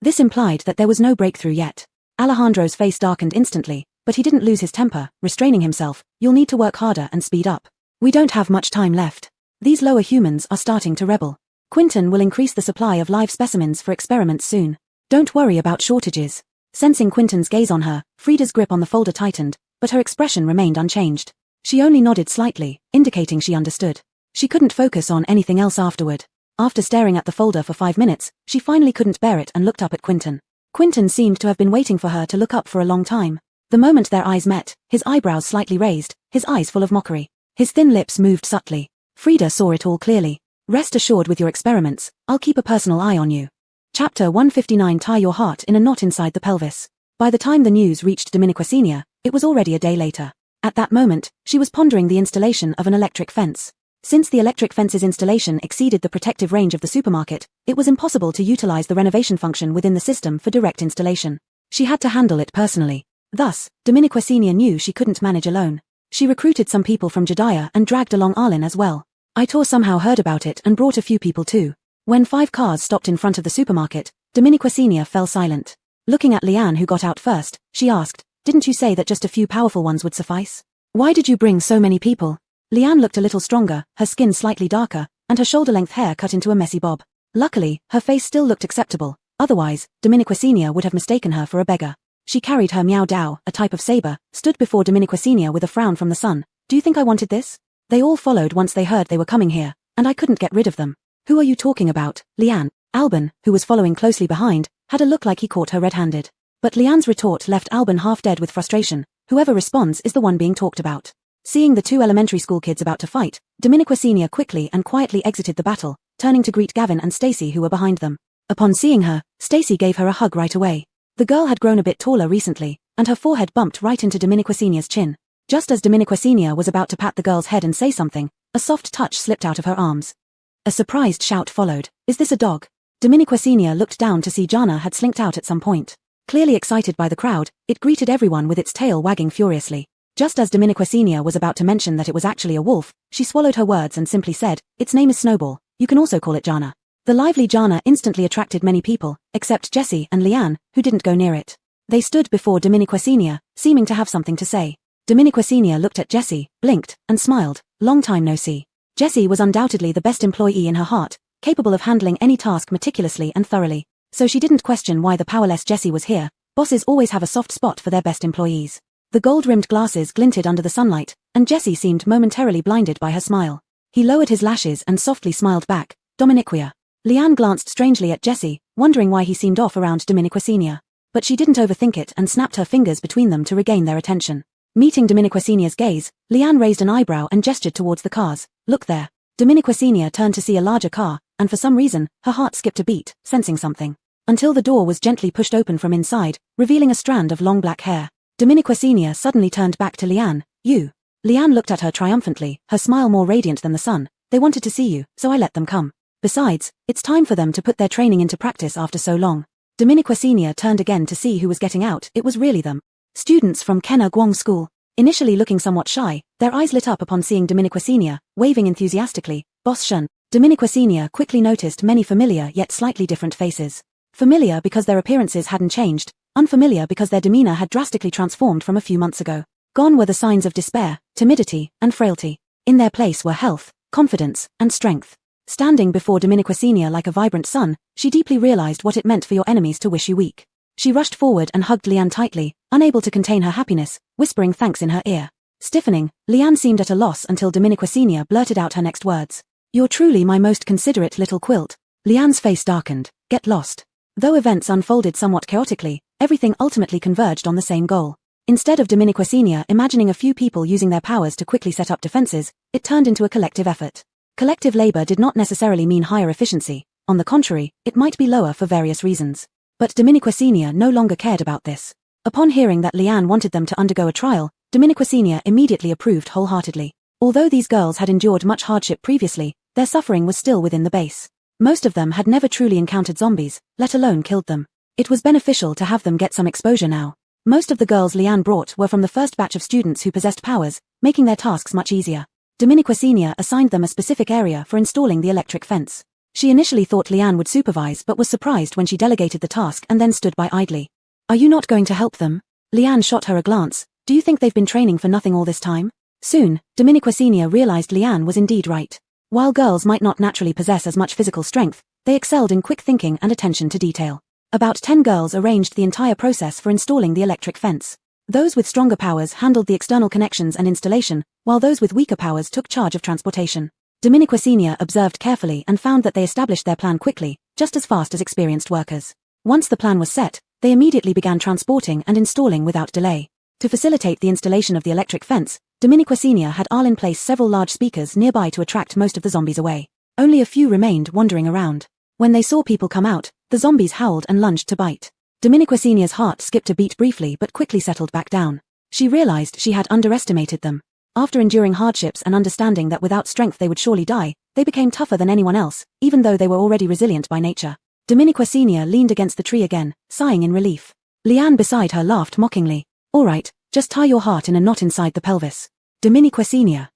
Speaker 1: This implied that there was no breakthrough yet. Alejandro's face darkened instantly, but he didn't lose his temper, restraining himself. You'll need to work harder and speed up. We don't have much time left. These lower humans are starting to rebel. Quinton will increase the supply of live specimens for experiments soon. Don't worry about shortages. Sensing Quinton's gaze on her, Frida's grip on the folder tightened, but her expression remained unchanged. She only nodded slightly, indicating she understood. She couldn't focus on anything else afterward. After staring at the folder for 5 minutes, she finally couldn't bear it and looked up at Quinton. Quinton seemed to have been waiting for her to look up for a long time. The moment their eyes met, his eyebrows slightly raised, his eyes full of mockery. His thin lips moved subtly. Frida saw it all clearly. Rest assured with your experiments, I'll keep a personal eye on you. Chapter 159. Tie your heart in a knot inside the pelvis. By the time the news reached Dominiquecenia, it was already a day later. At that moment, she was pondering the installation of an electric fence. Since the electric fence's installation exceeded the protective range of the supermarket, it was impossible to utilize the renovation function within the system for direct installation. She had to handle it personally. Thus, Dominiquecenia knew she couldn't manage alone. She recruited some people from Jediah and dragged along Arlen as well. Aitor somehow heard about it and brought a few people too. When 5 cars stopped in front of the supermarket, Dominiquecenia fell silent. Looking at Leanne, who got out first, she asked, "Didn't you say that just a few powerful ones would suffice? Why did you bring so many people?" Leanne looked a little stronger, her skin slightly darker, and her shoulder-length hair cut into a messy bob. Luckily, her face still looked acceptable. Otherwise, Dominiquecenia would have mistaken her for a beggar. She carried her Meow Dao, a type of saber, stood before Dominiquecenia with a frown from the sun. "Do you think I wanted this? They all followed once they heard they were coming here, and I couldn't get rid of them." "Who are you talking about, Leanne?" Alban, who was following closely behind, had a look like he caught her red-handed. But Leanne's retort left Alban half dead with frustration. Whoever responds is the one being talked about. Seeing the 2 elementary school kids about to fight, Dominiquecenia quickly and quietly exited the battle, turning to greet Gavin and Stacy, who were behind them. Upon seeing her, Stacy gave her a hug right away. The girl had grown a bit taller recently, and her forehead bumped right into Dominiquecenia's chin. Just as Dominiquecenia was about to pat the girl's head and say something, a soft touch slipped out of her arms. A surprised shout followed. "Is this a dog?" Dominiquecenia looked down to see Jana had slinked out at some point. Clearly excited by the crowd, it greeted everyone with its tail wagging furiously. Just as Dominiquecenia was about to mention that it was actually a wolf, she swallowed her words and simply said, "Its name is Snowball. You can also call it Jana." The lively Jana instantly attracted many people, except Jessie and Leanne, who didn't go near it. They stood before Dominiquecenia, seeming to have something to say. Dominiquecenia looked at Jessie, blinked, and smiled. "Long time no see." Jessie was undoubtedly the best employee in her heart, capable of handling any task meticulously and thoroughly. So she didn't question why the powerless Jessie was here. Bosses always have a soft spot for their best employees. The gold-rimmed glasses glinted under the sunlight, and Jessie seemed momentarily blinded by her smile. He lowered his lashes and softly smiled back. "Dominiquia." Leanne glanced strangely at Jessie, wondering why he seemed off around Dominiquecenia. But she didn't overthink it and snapped her fingers between them to regain their attention. Meeting Dominiquecenia's gaze, Leanne raised an eyebrow and gestured towards the cars. "Look there." Dominiquecenia turned to see a larger car, and for some reason, her heart skipped a beat, sensing something. Until the door was gently pushed open from inside, revealing a strand of long black hair. Dominiquecenia suddenly turned back to Leanne. "You." Leanne looked at her triumphantly, her smile more radiant than the sun. "They wanted to see you, so I let them come. Besides, it's time for them to put their training into practice after so long." Dominiquecenia turned again to see who was getting out. It was really them. Students from Kenna Guang School. Initially looking somewhat shy, their eyes lit up upon seeing Dominiquecenia, waving enthusiastically. "Boss Shun." Dominiquecenia quickly noticed many familiar yet slightly different faces. Familiar because their appearances hadn't changed, unfamiliar because their demeanor had drastically transformed from a few months ago. Gone were the signs of despair, timidity, and frailty. In their place were health, confidence, and strength. Standing before Dominiquecenia like a vibrant sun, she deeply realized what it meant for your enemies to wish you weak. She rushed forward and hugged Leanne tightly, unable to contain her happiness, whispering thanks in her ear. Stiffening, Leanne seemed at a loss until Dominiquecenia blurted out her next words. "You're truly my most considerate little quilt." Leanne's face darkened. Get lost. Though events unfolded somewhat chaotically, everything ultimately converged on the same goal. Instead of Dominiquecenia imagining a few people using their powers to quickly set up defenses, it turned into a collective effort. Collective labor did not necessarily mean higher efficiency. On the contrary, it might be lower for various reasons. But Dominiquecenia no longer cared about this. Upon hearing that Leanne wanted them to undergo a trial, Dominiquecenia immediately approved wholeheartedly. Although these girls had endured much hardship previously, their suffering was still within the base. Most of them had never truly encountered zombies, let alone killed them. It was beneficial to have them get some exposure now. Most of the girls Leanne brought were from the first batch of students who possessed powers, making their tasks much easier. Dominiquecenia assigned them a specific area for installing the electric fence. She initially thought Leanne would supervise but was surprised when she delegated the task and then stood by idly. Are you not going to help them? Leanne shot her a glance. Do you think they've been training for nothing all this time? Soon, Dominique Senior realized Leanne was indeed right. While girls might not naturally possess as much physical strength, they excelled in quick thinking and attention to detail. About 10 girls arranged the entire process for installing the electric fence. Those with stronger powers handled the external connections and installation, while those with weaker powers took charge of transportation. Dominique Senior observed carefully and found that they established their plan quickly, just as fast as experienced workers. Once the plan was set, they immediately began transporting and installing without delay. To facilitate the installation of the electric fence, Dominique Senior had in place several large speakers nearby to attract most of the zombies away. Only a few remained wandering around. When they saw people come out, the zombies howled and lunged to bite. Dominique Senior's heart skipped a beat briefly but quickly settled back down. She realized she had underestimated them. After enduring hardships and understanding that without strength they would surely die, they became tougher than anyone else, even though they were already resilient by nature. Dominique Senior leaned against the tree again, sighing in relief. Leanne beside her laughed mockingly. All right, just tie your heart in a knot inside the pelvis. Dominique Senior.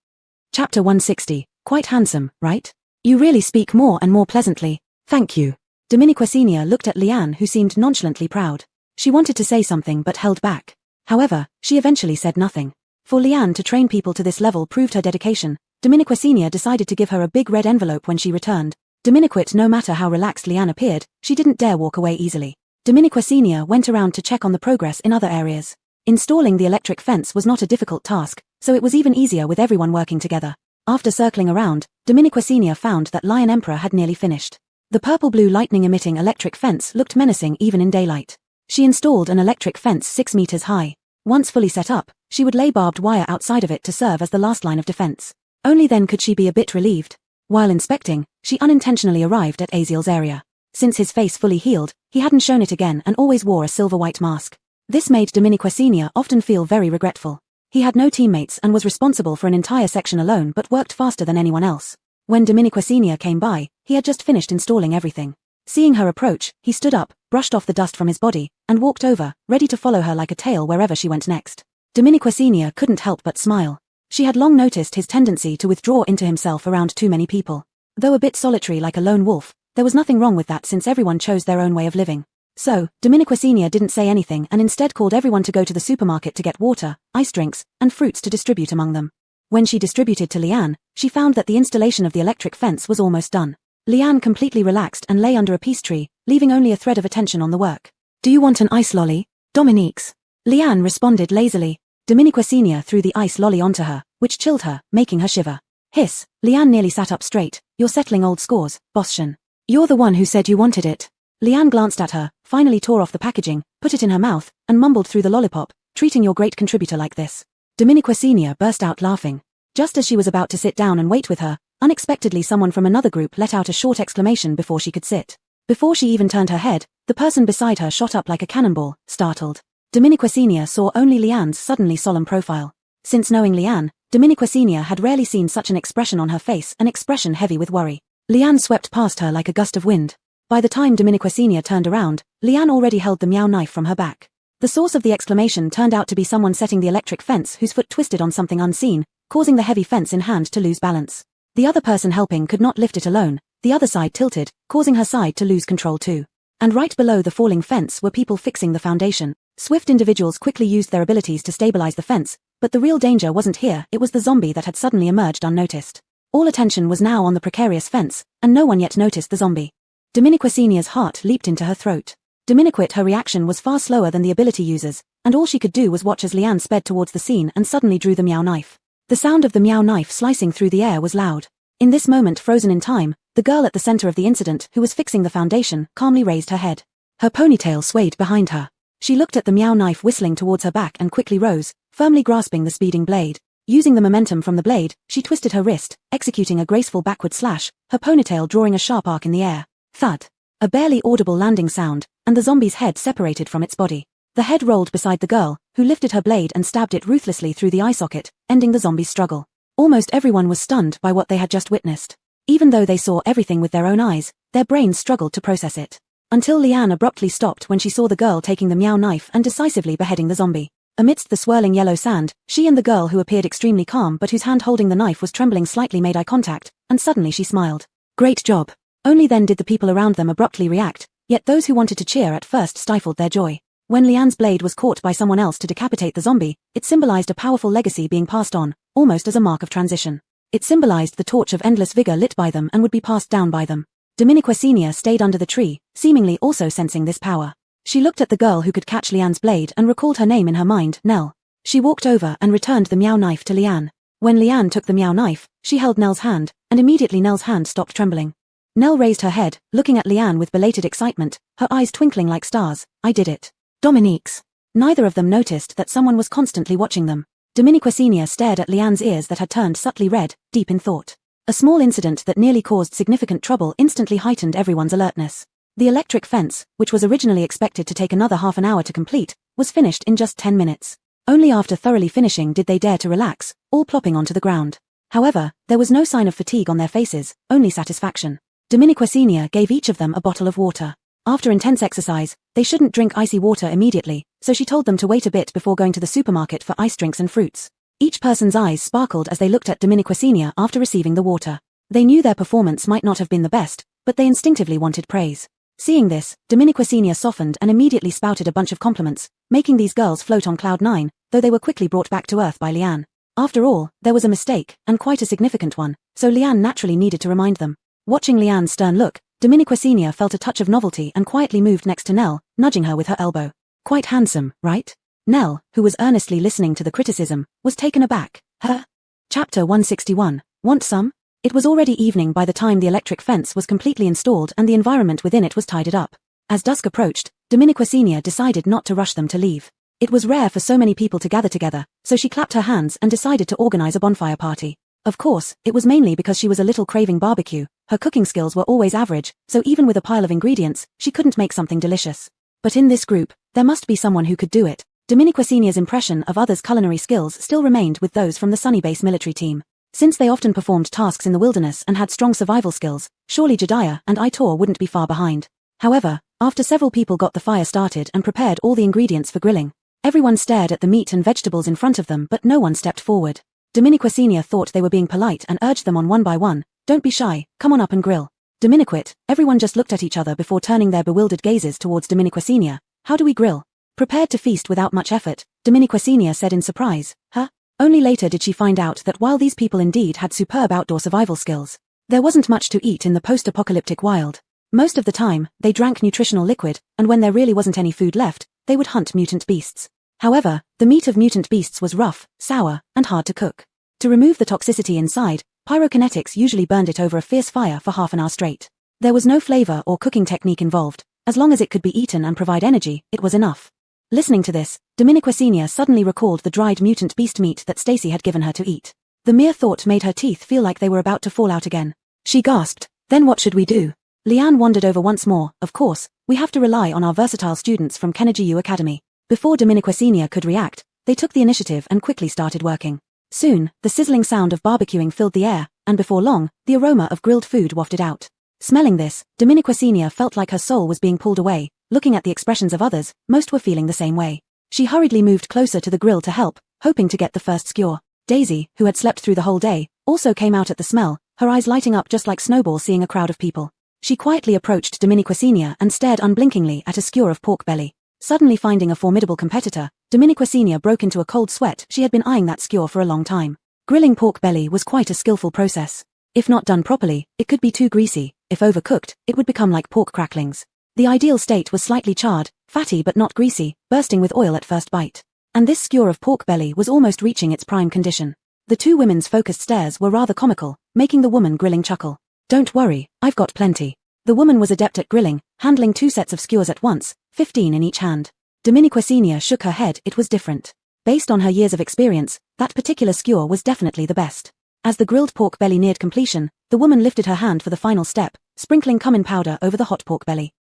Speaker 1: Chapter 160. Quite handsome, right? You really speak more and more pleasantly. Thank you. Dominique Senior looked at Leanne, who seemed nonchalantly proud. She wanted to say something but held back. However, she eventually said nothing. For Leanne to train people to this level proved her dedication. Dominique Senior decided to give her a big red envelope when she returned. Dominique, no matter how relaxed Leanne appeared, she didn't dare walk away easily. Dominique Senior went around to check on the progress in other areas. Installing the electric fence was not a difficult task, so it was even easier with everyone working together. After circling around, Dominique Senior found that Lion Emperor had nearly finished. The purple-blue lightning-emitting electric fence looked menacing even in daylight. She installed an electric fence 6 meters high. Once fully set up, she would lay barbed wire outside of it to serve as the last line of defense. Only then could she be a bit relieved. While inspecting, she unintentionally arrived at Aziel's area. Since his face fully healed, he hadn't shown it again and always wore a silver-white mask. This made Dominique Senior often feel very regretful. He had no teammates and was responsible for an entire section alone but worked faster than anyone else. When Dominique Senior came by, he had just finished installing everything. Seeing her approach, he stood up, brushed off the dust from his body, and walked over, ready to follow her like a tail wherever she went next. Dominique Senior couldn't help but smile. She had long noticed his tendency to withdraw into himself around too many people. Though a bit solitary like a lone wolf, there was nothing wrong with that since everyone chose their own way of living. So, Dominique Senior didn't say anything and instead called everyone to go to the supermarket to get water, ice drinks, and fruits to distribute among them. When she distributed to Leanne, she found that the installation of the electric fence was almost done. Leanne completely relaxed and lay under a peace tree, leaving only a thread of attention on the work. Do you want an ice lolly? Dominique's. Leanne responded lazily. Dominique Senior threw the ice lolly onto her, which chilled her, making her shiver. Hiss, Leanne nearly sat up straight. You're settling old scores, Boschen. You're the one who said you wanted it. Leanne glanced at her, finally tore off the packaging, put it in her mouth, and mumbled through the lollipop, treating your great contributor like this. Dominique Senior burst out laughing. Just as she was about to sit down and wait with her, unexpectedly someone from another group let out a short exclamation before she could sit. Before she even turned her head, the person beside her shot up like a cannonball, startled. Dominique Senior saw only Leanne's suddenly solemn profile. Since knowing Leanne, Dominique Senior had rarely seen such an expression on her face, an expression heavy with worry. Leanne swept past her like a gust of wind. By the time Dominique Senior turned around, Leanne already held the meow knife from her back. The source of the exclamation turned out to be someone setting the electric fence whose foot twisted on something unseen, causing the heavy fence in hand to lose balance. The other person helping could not lift it alone, the other side tilted, causing her side to lose control too. And right below the falling fence were people fixing the foundation. Swift individuals quickly used their abilities to stabilize the fence, but the real danger wasn't here, it was the zombie that had suddenly emerged unnoticed. All attention was now on the precarious fence, and no one yet noticed the zombie. Dominique Senior's heart leaped into her throat. Dominique, her reaction was far slower than the ability users, and all she could do was watch as Leanne sped towards the scene and suddenly drew the meow knife. The sound of the meow knife slicing through the air was loud. In this moment frozen in time, the girl at the center of the incident, who was fixing the foundation, calmly raised her head. Her ponytail swayed behind her. She looked at the meow knife whistling towards her back and quickly rose, firmly grasping the speeding blade. Using the momentum from the blade, she twisted her wrist, executing a graceful backward slash, her ponytail drawing a sharp arc in the air. Thud. A barely audible landing sound, and the zombie's head separated from its body. The head rolled beside the girl, who lifted her blade and stabbed it ruthlessly through the eye socket, ending the zombie's struggle. Almost everyone was stunned by what they had just witnessed. Even though they saw everything with their own eyes, their brains struggled to process it. Until Leanne abruptly stopped when she saw the girl taking the meow knife and decisively beheading the zombie. Amidst the swirling yellow sand, she and the girl who appeared extremely calm but whose hand holding the knife was trembling slightly made eye contact, and suddenly she smiled. Great job. Only then did the people around them abruptly react, yet those who wanted to cheer at first stifled their joy. When Lian's blade was caught by someone else to decapitate the zombie, it symbolized a powerful legacy being passed on, almost as a mark of transition. It symbolized the torch of endless vigor lit by them and would be passed down by them. Dominiqua Senior stayed under the tree, seemingly also sensing this power. She looked at the girl who could catch Lian's blade and recalled her name in her mind, Nell. She walked over and returned the meow knife to Lian. When Lian took the meow knife, she held Nell's hand, and immediately Nell's hand stopped trembling. Nell raised her head, looking at Lian with belated excitement, her eyes twinkling like stars. I did it. Dominique's. Neither of them noticed that someone was constantly watching them. Dominiqua Senior stared at Lian's ears that had turned subtly red, deep in thought. A small incident that nearly caused significant trouble instantly heightened everyone's alertness. The electric fence, which was originally expected to take another half an hour to complete, was finished in just 10 minutes. Only after thoroughly finishing did they dare to relax, all plopping onto the ground. However, there was no sign of fatigue on their faces, only satisfaction. Dominiqua Senior gave each of them a bottle of water. After intense exercise, they shouldn't drink icy water immediately, so she told them to wait a bit before going to the supermarket for ice drinks and fruits. Each person's eyes sparkled as they looked at Dominiqua Senior after receiving the water. They knew their performance might not have been the best, but they instinctively wanted praise. Seeing this, Dominiqua Senior softened and immediately spouted a bunch of compliments, making these girls float on cloud 9, though they were quickly brought back to earth by Lian. After all, there was a mistake, and quite a significant one, so Lian naturally needed to remind them. Watching Lian's stern look, Dominiqua Senior felt a touch of novelty and quietly moved next to Nell, nudging her with her elbow. Quite handsome, right? Nell, who was earnestly listening to the criticism, was taken aback. Huh? Chapter 161. Want some? It was already evening by the time the electric fence was completely installed and the environment within it was tidied up. As dusk approached, Dominiqua Senior decided not to rush them to leave. It was rare for so many people to gather together, so she clapped her hands and decided to organize a bonfire party. Of course, it was mainly because she was a little craving barbecue. Her cooking skills were always average, so even with a pile of ingredients, she couldn't make something delicious. But in this group, there must be someone who could do it. Dominiqua Senior's impression of others' culinary skills still remained with those from the Sunny Base military team. Since they often performed tasks in the wilderness and had strong survival skills, surely Jediah and Aitor wouldn't be far behind. However, after several people got the fire started and prepared all the ingredients for grilling, everyone stared at the meat and vegetables in front of them but no one stepped forward. Dominiqua Senior thought they were being polite and urged them on one by one. Don't be shy, come on up and grill. Dominiquit, everyone just looked at each other before turning their bewildered gazes towards Dominiqua Senior. How do we grill? Prepared to feast without much effort, Dominiqua Senior said in surprise. Huh? Only later did she find out that while these people indeed had superb outdoor survival skills, there wasn't much to eat in the post-apocalyptic wild. Most of the time, they drank nutritional liquid, and when there really wasn't any food left, they would hunt mutant beasts. However, the meat of mutant beasts was rough, sour, and hard to cook. To remove the toxicity inside, pyrokinetics usually burned it over a fierce fire for half an hour straight. There was no flavor or cooking technique involved. As long as it could be eaten and provide energy, it was enough. Listening to this, Dominiqua Senior suddenly recalled the dried mutant beast meat that Stacy had given her to eat. The mere thought made her teeth feel like they were about to fall out again. She gasped, then what should we do? Lian wandered over once more. Of course, we have to rely on our versatile students from Carnage Academy. Before Dominiqua Senior could react, they took the initiative and quickly started working. Soon, the sizzling sound of barbecuing filled the air, and before long, the aroma of grilled food wafted out. Smelling this, Dominiqua Senior felt like her soul was being pulled away. Looking at the expressions of others, most were feeling the same way. She hurriedly moved closer to the grill to help, hoping to get the first skewer. Daisy, who had slept through the whole day, also came out at the smell, her eyes lighting up just like Snowball seeing a crowd of people. She quietly approached Dominiqua Senior and stared unblinkingly at a skewer of pork belly. Suddenly finding a formidable competitor, Dominiqua Senior broke into a cold sweat. She had been eyeing that skewer for a long time. Grilling pork belly was quite a skillful process. If not done properly, it could be too greasy. If overcooked, it would become like pork cracklings. The ideal state was slightly charred, fatty but not greasy, bursting with oil at first bite. And this skewer of pork belly was almost reaching its prime condition. The two women's focused stares were rather comical, making the woman grilling chuckle. Don't worry, I've got plenty. The woman was adept at grilling, handling 2 sets of skewers at once, 15 in each hand. Dominiqua Senior shook her head. It was different. Based on her years of experience, that particular skewer was definitely the best. As the grilled pork belly neared completion, the woman lifted her hand for the final step, sprinkling cumin powder over the hot pork belly.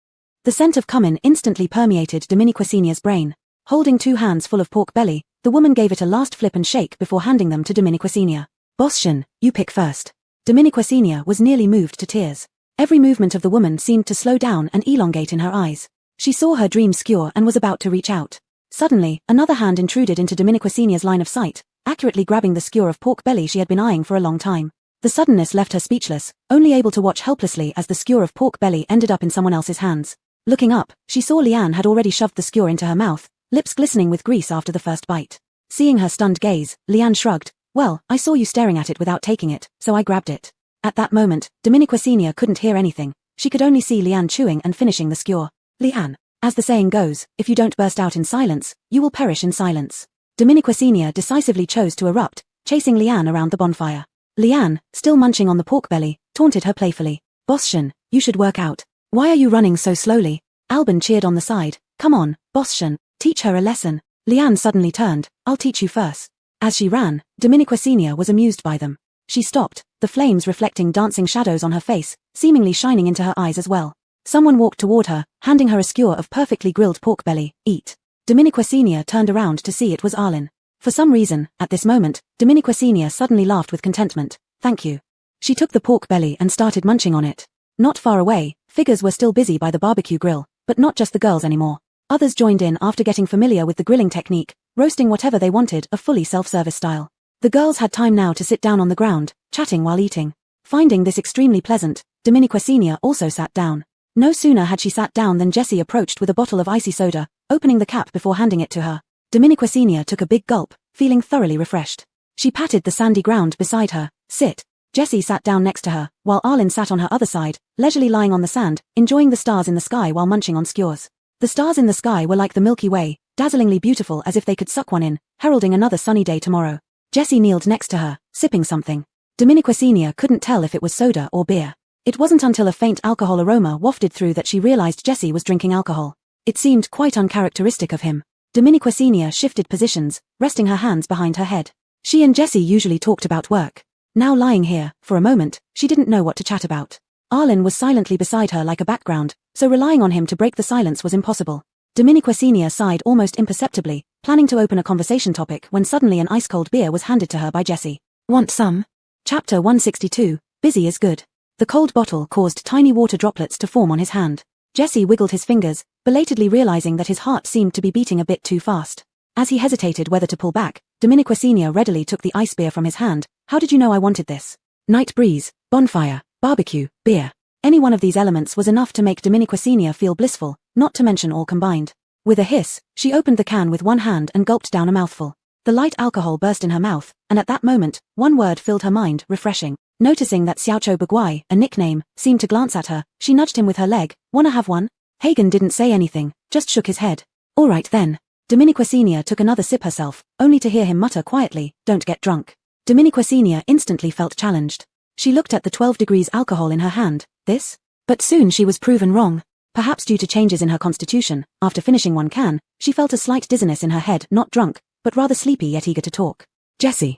Speaker 1: The scent of cumin instantly permeated Dominiqua Senior's brain. Holding 2 hands full of pork belly, the woman gave it a last flip and shake before handing them to Dominiqua Senior. Bosschen, you pick first. Dominiqua Senior was nearly moved to tears. Every movement of the woman seemed to slow down and elongate in her eyes. She saw her dream skewer and was about to reach out. Suddenly, another hand intruded into Dominiqua Senior's line of sight, accurately grabbing the skewer of pork belly she had been eyeing for a long time. The The suddenness left her speechless, only able to watch helplessly as the skewer of pork belly ended up in someone else's hands. Looking up, she saw Leanne had already shoved the skewer into her mouth, lips glistening with grease after the first bite. Seeing her stunned gaze, Leanne shrugged. Well, I saw you staring at it without taking it, so I grabbed it. At that moment, Dominica Senior couldn't hear anything. She could only see Leanne chewing and finishing the skewer. Leanne. As the saying goes, if you don't burst out in silence, you will perish in silence. Dominica Senior decisively chose to erupt, chasing Leanne around the bonfire. Leanne, still munching on the pork belly, taunted her playfully. Boschen, you should work out. Why are you running so slowly? Alban cheered on the side. Come on, Boschen, teach her a lesson. Leanne suddenly turned. I'll teach you first. As she ran, Dominica Senior was amused by them. She stopped, the flames reflecting dancing shadows on her face, seemingly shining into her eyes as well. Someone walked toward her, handing her a skewer of perfectly grilled pork belly. Eat. Dominica Senior turned around to see it was Arlen. For some reason, at this moment, Dominica Senior suddenly laughed with contentment. Thank you. She took the pork belly and started munching on it. Not far away, figures were still busy by the barbecue grill, but not just the girls anymore. Others joined in after getting familiar with the grilling technique, roasting whatever they wanted, a fully self-service style. The girls had time now to sit down on the ground, chatting while eating. Finding this extremely pleasant, Dominica Senior also sat down. No sooner had she sat down than Jessie approached with a bottle of icy soda, opening the cap before handing it to her. Dominica Senior took a big gulp, feeling thoroughly refreshed. She patted the sandy ground beside her. Sit. Jessie sat down next to her, while Arlen sat on her other side, leisurely lying on the sand, enjoying the stars in the sky while munching on skewers. The stars in the sky were like the Milky Way, dazzlingly beautiful as if they could suck one in, heralding another sunny day tomorrow. Jessie kneeled next to her, sipping something. Dominica Senior couldn't tell if it was soda or beer. It wasn't until a faint alcohol aroma wafted through that she realized Jessie was drinking alcohol. It seemed quite uncharacteristic of him. Dominica Senior shifted positions, resting her hands behind her head. She and Jessie usually talked about work. Now lying here, for a moment, she didn't know what to chat about. Arlen was silently beside her like a background, so relying on him to break the silence was impossible. Dominica Senior sighed almost imperceptibly, planning to open a conversation topic when suddenly an ice-cold beer was handed to her by Jessie. Want some? Chapter 162, Busy is Good. The cold bottle caused tiny water droplets to form on his hand. Jessie wiggled his fingers, belatedly realizing that his heart seemed to be beating a bit too fast. As he hesitated whether to pull back, Dominica Senior readily took the ice beer from his hand. How did you know I wanted this? Night breeze, bonfire, barbecue, beer. Any one of these elements was enough to make Dominica Senior feel blissful, not to mention all combined. With a hiss, she opened the can with one hand and gulped down a mouthful. The light alcohol burst in her mouth, and at that moment, one word filled her mind, refreshing. Noticing that Xiaocho Bagui, a nickname, seemed to glance at her, she nudged him with her leg. Wanna have one? Hagen didn't say anything, just shook his head. All right then. Dominica Senior took another sip herself, only to hear him mutter quietly, don't get drunk. Dominica Senior instantly felt challenged. She looked at the 12 degrees alcohol in her hand. This? But soon she was proven wrong. Perhaps due to changes in her constitution, after finishing one can, she felt a slight dizziness in her head, not drunk, but rather sleepy yet eager to talk. Jessie.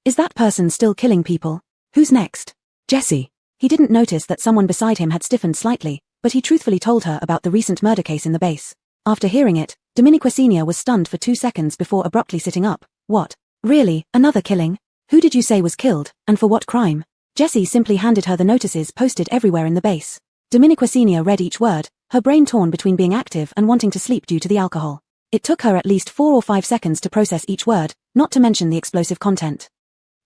Speaker 1: Is that person still killing people? Who's next? Jessie. He didn't notice that someone beside him had stiffened slightly, but he truthfully told her about the recent murder case in the base. After hearing it, Dominica Senior was stunned for 2 seconds before abruptly sitting up. What? Really, another killing? Who did you say was killed, and for what crime? Jessie simply handed her the notices posted everywhere in the base. Dominica Senior read each word, her brain torn between being active and wanting to sleep due to the alcohol. It took her at least 4 or 5 seconds to process each word, not to mention the explosive content.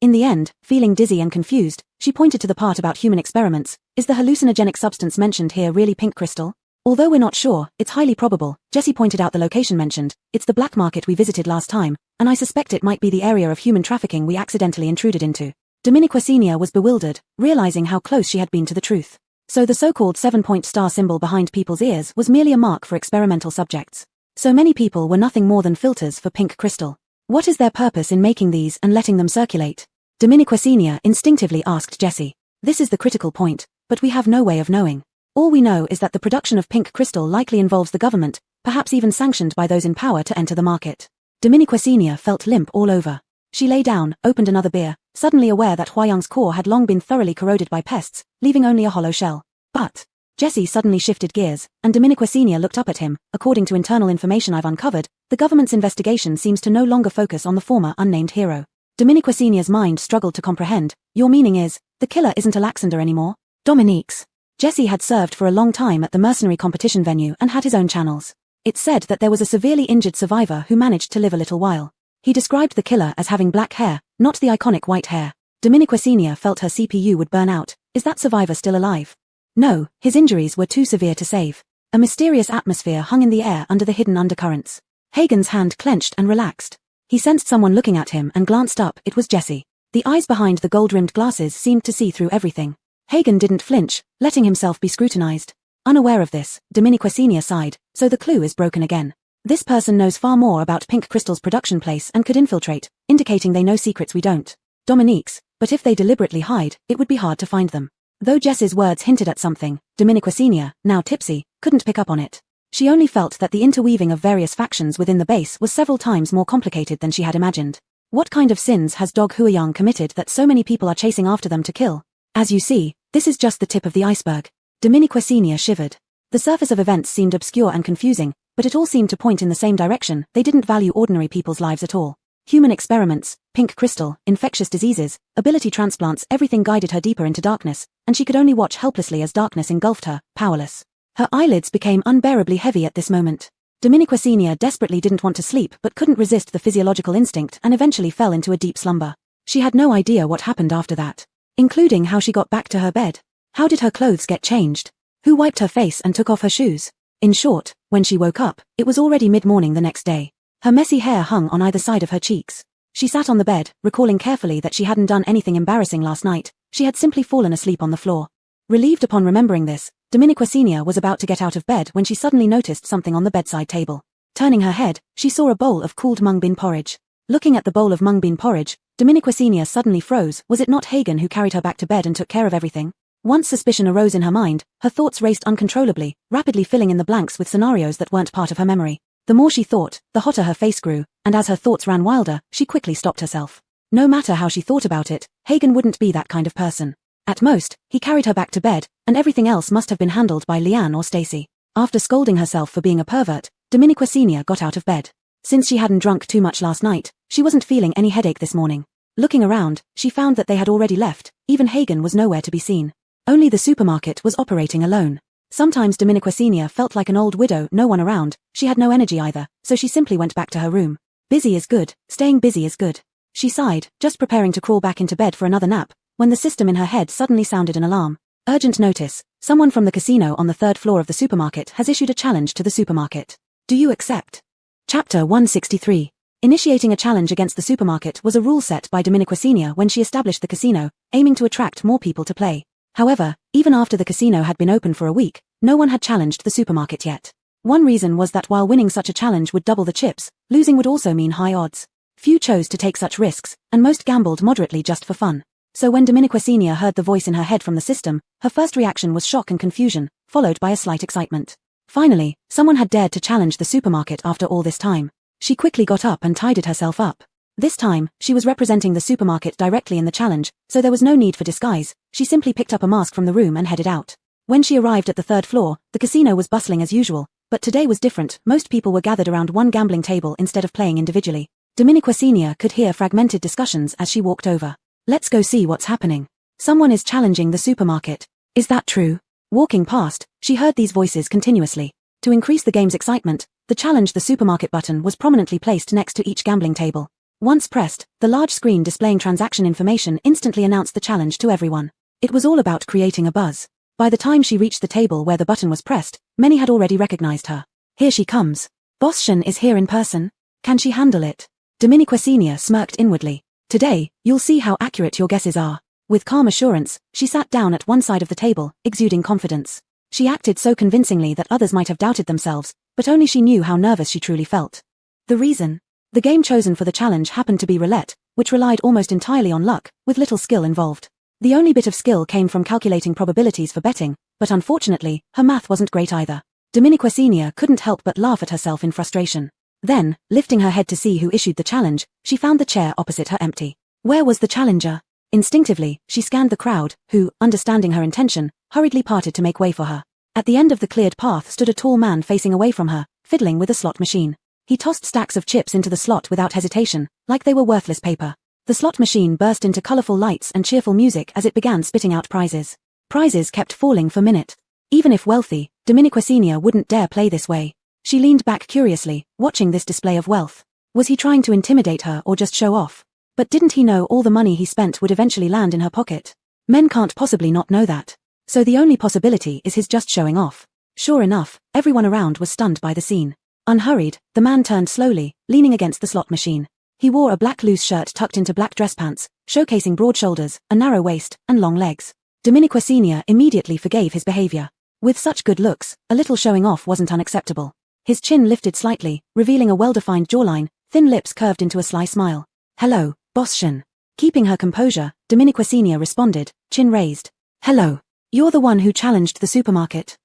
Speaker 1: In the end, feeling dizzy and confused, she pointed to the part about human experiments. Is the hallucinogenic substance mentioned here really pink crystal? Although we're not sure, it's highly probable. Jessie pointed out the location mentioned. It's the black market we visited last time, and I suspect it might be the area of human trafficking we accidentally intruded into. Dominica Senior was bewildered, realizing how close she had been to the truth. So the so-called 7-point star symbol behind people's ears was merely a mark for experimental subjects. So many people were nothing more than filters for pink crystal. What is their purpose in making these and letting them circulate? Dominica Senior instinctively asked Jessie. This is the critical point, but we have no way of knowing. All we know is that the production of pink crystal likely involves the government, perhaps even sanctioned by those in power to enter the market. Dominica Senior felt limp all over. She lay down, opened another beer, suddenly aware that Huayang's core had long been thoroughly corroded by pests, leaving only a hollow shell. But Jessie suddenly shifted gears, and Dominica Senior looked up at him. According to internal information I've uncovered, the government's investigation seems to no longer focus on the former unnamed hero. Dominica Senior's mind struggled to comprehend. Your meaning is, the killer isn't Alexander anymore? Dominique's. Jessie had served for a long time at the mercenary competition venue and had his own channels. It said that there was a severely injured survivor who managed to live a little while. He described the killer as having black hair, not the iconic white hair. Dominica Senior felt her CPU would burn out. Is that survivor still alive? No, his injuries were too severe to save. A mysterious atmosphere hung in the air under the hidden undercurrents. Hagen's hand clenched and relaxed. He sensed someone looking at him and glanced up. It was Jessie. The eyes behind the gold-rimmed glasses seemed to see through everything. Hagen didn't flinch, letting himself be scrutinized. Unaware of this, Dominica Senior sighed, so the clue is broken again. This person knows far more about Pink Crystal's production place and could infiltrate, indicating they know secrets we don't. Dominique's, but if they deliberately hide, it would be hard to find them. Though Jess's words hinted at something, Dominica Senior, now tipsy, couldn't pick up on it. She only felt that the interweaving of various factions within the base was several times more complicated than she had imagined. What kind of sins has Dog Huayang committed that so many people are chasing after them to kill? As you see, this is just the tip of the iceberg. Dominica Senior shivered. The surface of events seemed obscure and confusing, but it all seemed to point in the same direction. They didn't value ordinary people's lives at all. Human experiments, pink crystal, infectious diseases, ability transplants, everything guided her deeper into darkness, and she could only watch helplessly as darkness engulfed her, powerless. Her eyelids became unbearably heavy at this moment. Dominica Senior desperately didn't want to sleep but couldn't resist the physiological instinct and eventually fell into a deep slumber. She had no idea what happened after that, including how she got back to her bed. How did her clothes get changed? Who wiped her face and took off her shoes? In short, when she woke up, it was already mid-morning the next day. Her messy hair hung on either side of her cheeks. She sat on the bed, recalling carefully that she hadn't done anything embarrassing last night. She had simply fallen asleep on the floor. Relieved upon remembering this, Dominica Senior was about to get out of bed when she suddenly noticed something on the bedside table. Turning her head, she saw a bowl of cooled mung bean porridge. Looking at the bowl of mung bean porridge, Dominica Senior suddenly froze. Was it not Hagen who carried her back to bed and took care of everything? Once suspicion arose in her mind, her thoughts raced uncontrollably, rapidly filling in the blanks with scenarios that weren't part of her memory. The more she thought, the hotter her face grew, and as her thoughts ran wilder, she quickly stopped herself. No matter how she thought about it, Hagen wouldn't be that kind of person. At most, he carried her back to bed, and everything else must have been handled by Leanne or Stacy. After scolding herself for being a pervert, Dominica Senior got out of bed. Since she hadn't drunk too much last night, she wasn't feeling any headache this morning. Looking around, she found that they had already left. Even Hagen was nowhere to be seen. Only the supermarket was operating alone. Sometimes Dominica Senior felt like an old widow, no one around. She had no energy either, so she simply went back to her room. Busy is good, staying busy is good. She sighed, just preparing to crawl back into bed for another nap, when the system in her head suddenly sounded an alarm. Urgent notice. Someone from the casino on the third floor of the supermarket has issued a challenge to the supermarket. Do you accept? Chapter 163. Initiating a challenge against the supermarket was a rule set by Dominica Senior when she established the casino, aiming to attract more people to play. However, even after the casino had been open for a week, no one had challenged the supermarket yet. One reason was that while winning such a challenge would double the chips, losing would also mean high odds. Few chose to take such risks, and most gambled moderately just for fun. So when Dominica Senior heard the voice in her head from the system, her first reaction was shock and confusion, followed by a slight excitement. Finally, someone had dared to challenge the supermarket after all this time. She quickly got up and tidied herself up. This time, she was representing the supermarket directly in the challenge, so there was no need for disguise. She simply picked up a mask from the room and headed out. When she arrived at the third floor, the casino was bustling as usual, but today was different. Most people were gathered around one gambling table instead of playing individually. Dominica Senior could hear fragmented discussions as she walked over. Let's go see what's happening. Someone is challenging the supermarket. Is that true? Walking past, she heard these voices continuously. To increase the game's excitement, the challenge the supermarket button was prominently placed next to each gambling table. Once pressed, the large screen displaying transaction information instantly announced the challenge to everyone. It was all about creating a buzz. By the time she reached the table where the button was pressed, many had already recognized her. Here she comes. Boss Shen is here in person. Can she handle it? Dominica Senior smirked inwardly. Today, you'll see how accurate your guesses are. With calm assurance, she sat down at one side of the table, exuding confidence. She acted so convincingly that others might have doubted themselves, but only she knew how nervous she truly felt. The reason? The game chosen for the challenge happened to be roulette, which relied almost entirely on luck, with little skill involved. The only bit of skill came from calculating probabilities for betting, but unfortunately, her math wasn't great either. Dominica Senior couldn't help but laugh at herself in frustration. Then, lifting her head to see who issued the challenge, she found the chair opposite her empty. Where was the challenger? Instinctively, she scanned the crowd, who, understanding her intention, hurriedly parted to make way for her. At the end of the cleared path stood a tall man facing away from her, fiddling with a slot machine. He tossed stacks of chips into the slot without hesitation, like they were worthless paper. The slot machine burst into colorful lights and cheerful music as it began spitting out prizes. Prizes kept falling for minute. Even if wealthy, Dominica Senior wouldn't dare play this way. She leaned back curiously, watching this display of wealth. Was he trying to intimidate her or just show off? But didn't he know all the money he spent would eventually land in her pocket? Men can't possibly not know that. So the only possibility is his just showing off. Sure enough, everyone around was stunned by the scene. Unhurried, the man turned slowly, leaning against the slot machine. He wore a black loose shirt tucked into black dress pants, showcasing broad shoulders, a narrow waist, and long legs. Domenico Sr. immediately forgave his behavior. With such good looks, a little showing off wasn't unacceptable. His chin lifted slightly, revealing a well-defined jawline, thin lips curved into a sly smile. Hello, Boss Shin. Keeping her composure, Domenico Sr. responded, chin raised. Hello. You're the one who challenged the supermarket.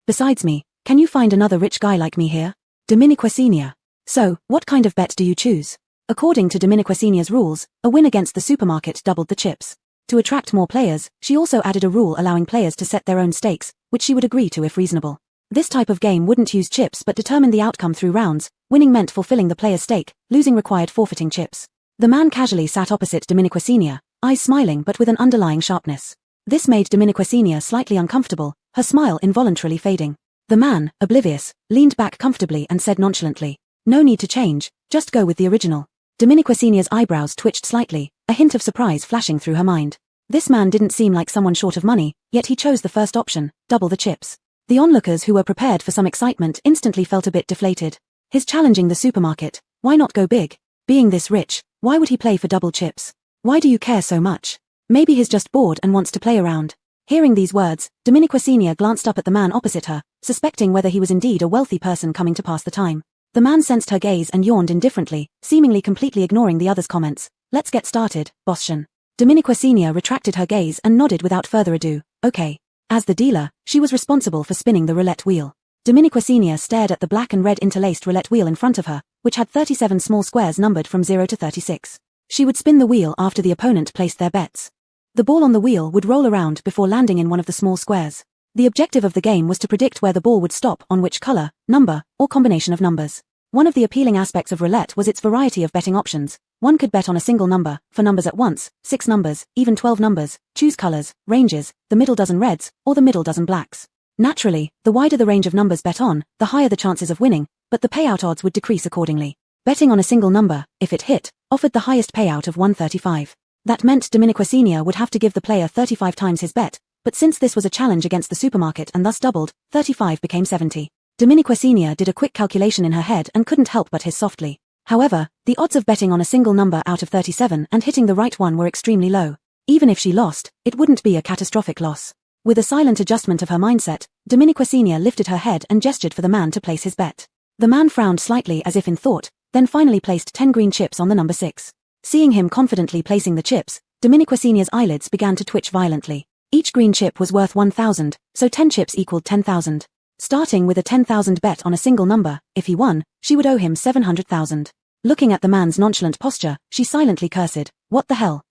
Speaker 1: Besides me, can you find another rich guy like me here? Domenico Sr. So, what kind of bet do you choose? According to Domenico Sr.'s rules, a win against the supermarket doubled the chips. To attract more players, she also added a rule allowing players to set their own stakes, which she would agree to if reasonable. This type of game wouldn't use chips but determine the outcome through rounds. Winning meant fulfilling the player's stake, losing required forfeiting chips. The man casually sat opposite Domenico Sr., eyes smiling but with an underlying sharpness. This made Domenico Sr. slightly uncomfortable, her smile involuntarily fading. The man, oblivious, leaned back comfortably and said nonchalantly, no need to change, just go with the original. Domenico Sr.'s eyebrows twitched slightly, a hint of surprise flashing through her mind. This man didn't seem like someone short of money, yet he chose the first option, double the chips. The onlookers who were prepared for some excitement instantly felt a bit deflated. His challenging the supermarket, why not go big? Being this rich, why would he play for double chips? Why do you care so much? Maybe he's just bored and wants to play around. Hearing these words, Domenico Sr. glanced up at the man opposite her, suspecting whether he was indeed a wealthy person coming to pass the time. The man sensed her gaze and yawned indifferently, seemingly completely ignoring the other's comments. Let's get started, Boss Shin. Domenico Sr. retracted her gaze and nodded without further ado, okay. As the dealer, she was responsible for spinning the roulette wheel. Domenico Sr. stared at the black and red interlaced roulette wheel in front of her, which had 37 small squares numbered from 0 to 36. She would spin the wheel after the opponent placed their bets. The ball on the wheel would roll around before landing in one of the small squares. The objective of the game was to predict where the ball would stop on which color, number, or combination of numbers. One of the appealing aspects of roulette was its variety of betting options. One could bet on a single number, for numbers at once, 6 numbers, even 12 numbers, choose colors, ranges, the middle dozen reds, or the middle dozen blacks. Naturally, the wider the range of numbers bet on, the higher the chances of winning, but the payout odds would decrease accordingly. Betting on a single number, if it hit, offered the highest payout of 135. That meant Domenico Sr. would have to give the player 35 times his bet, but since this was a challenge against the supermarket and thus doubled, 35 became 70. Domenico Sr. did a quick calculation in her head and couldn't help but hiss softly. However, the odds of betting on a single number out of 37 and hitting the right one were extremely low. Even if she lost, it wouldn't be a catastrophic loss. With a silent adjustment of her mindset, Domenico Sr. lifted her head and gestured for the man to place his bet. The man frowned slightly as if in thought, then finally placed 10 green chips on the number 6. Seeing him confidently placing the chips, Domenico Sr.'s eyelids began to twitch violently. Each green chip was worth 1,000, so 10 chips equaled 10,000. Starting with a 10,000 bet on a single number, if he won, she would owe him 700,000. Looking at the man's nonchalant posture, she silently cursed, what the hell?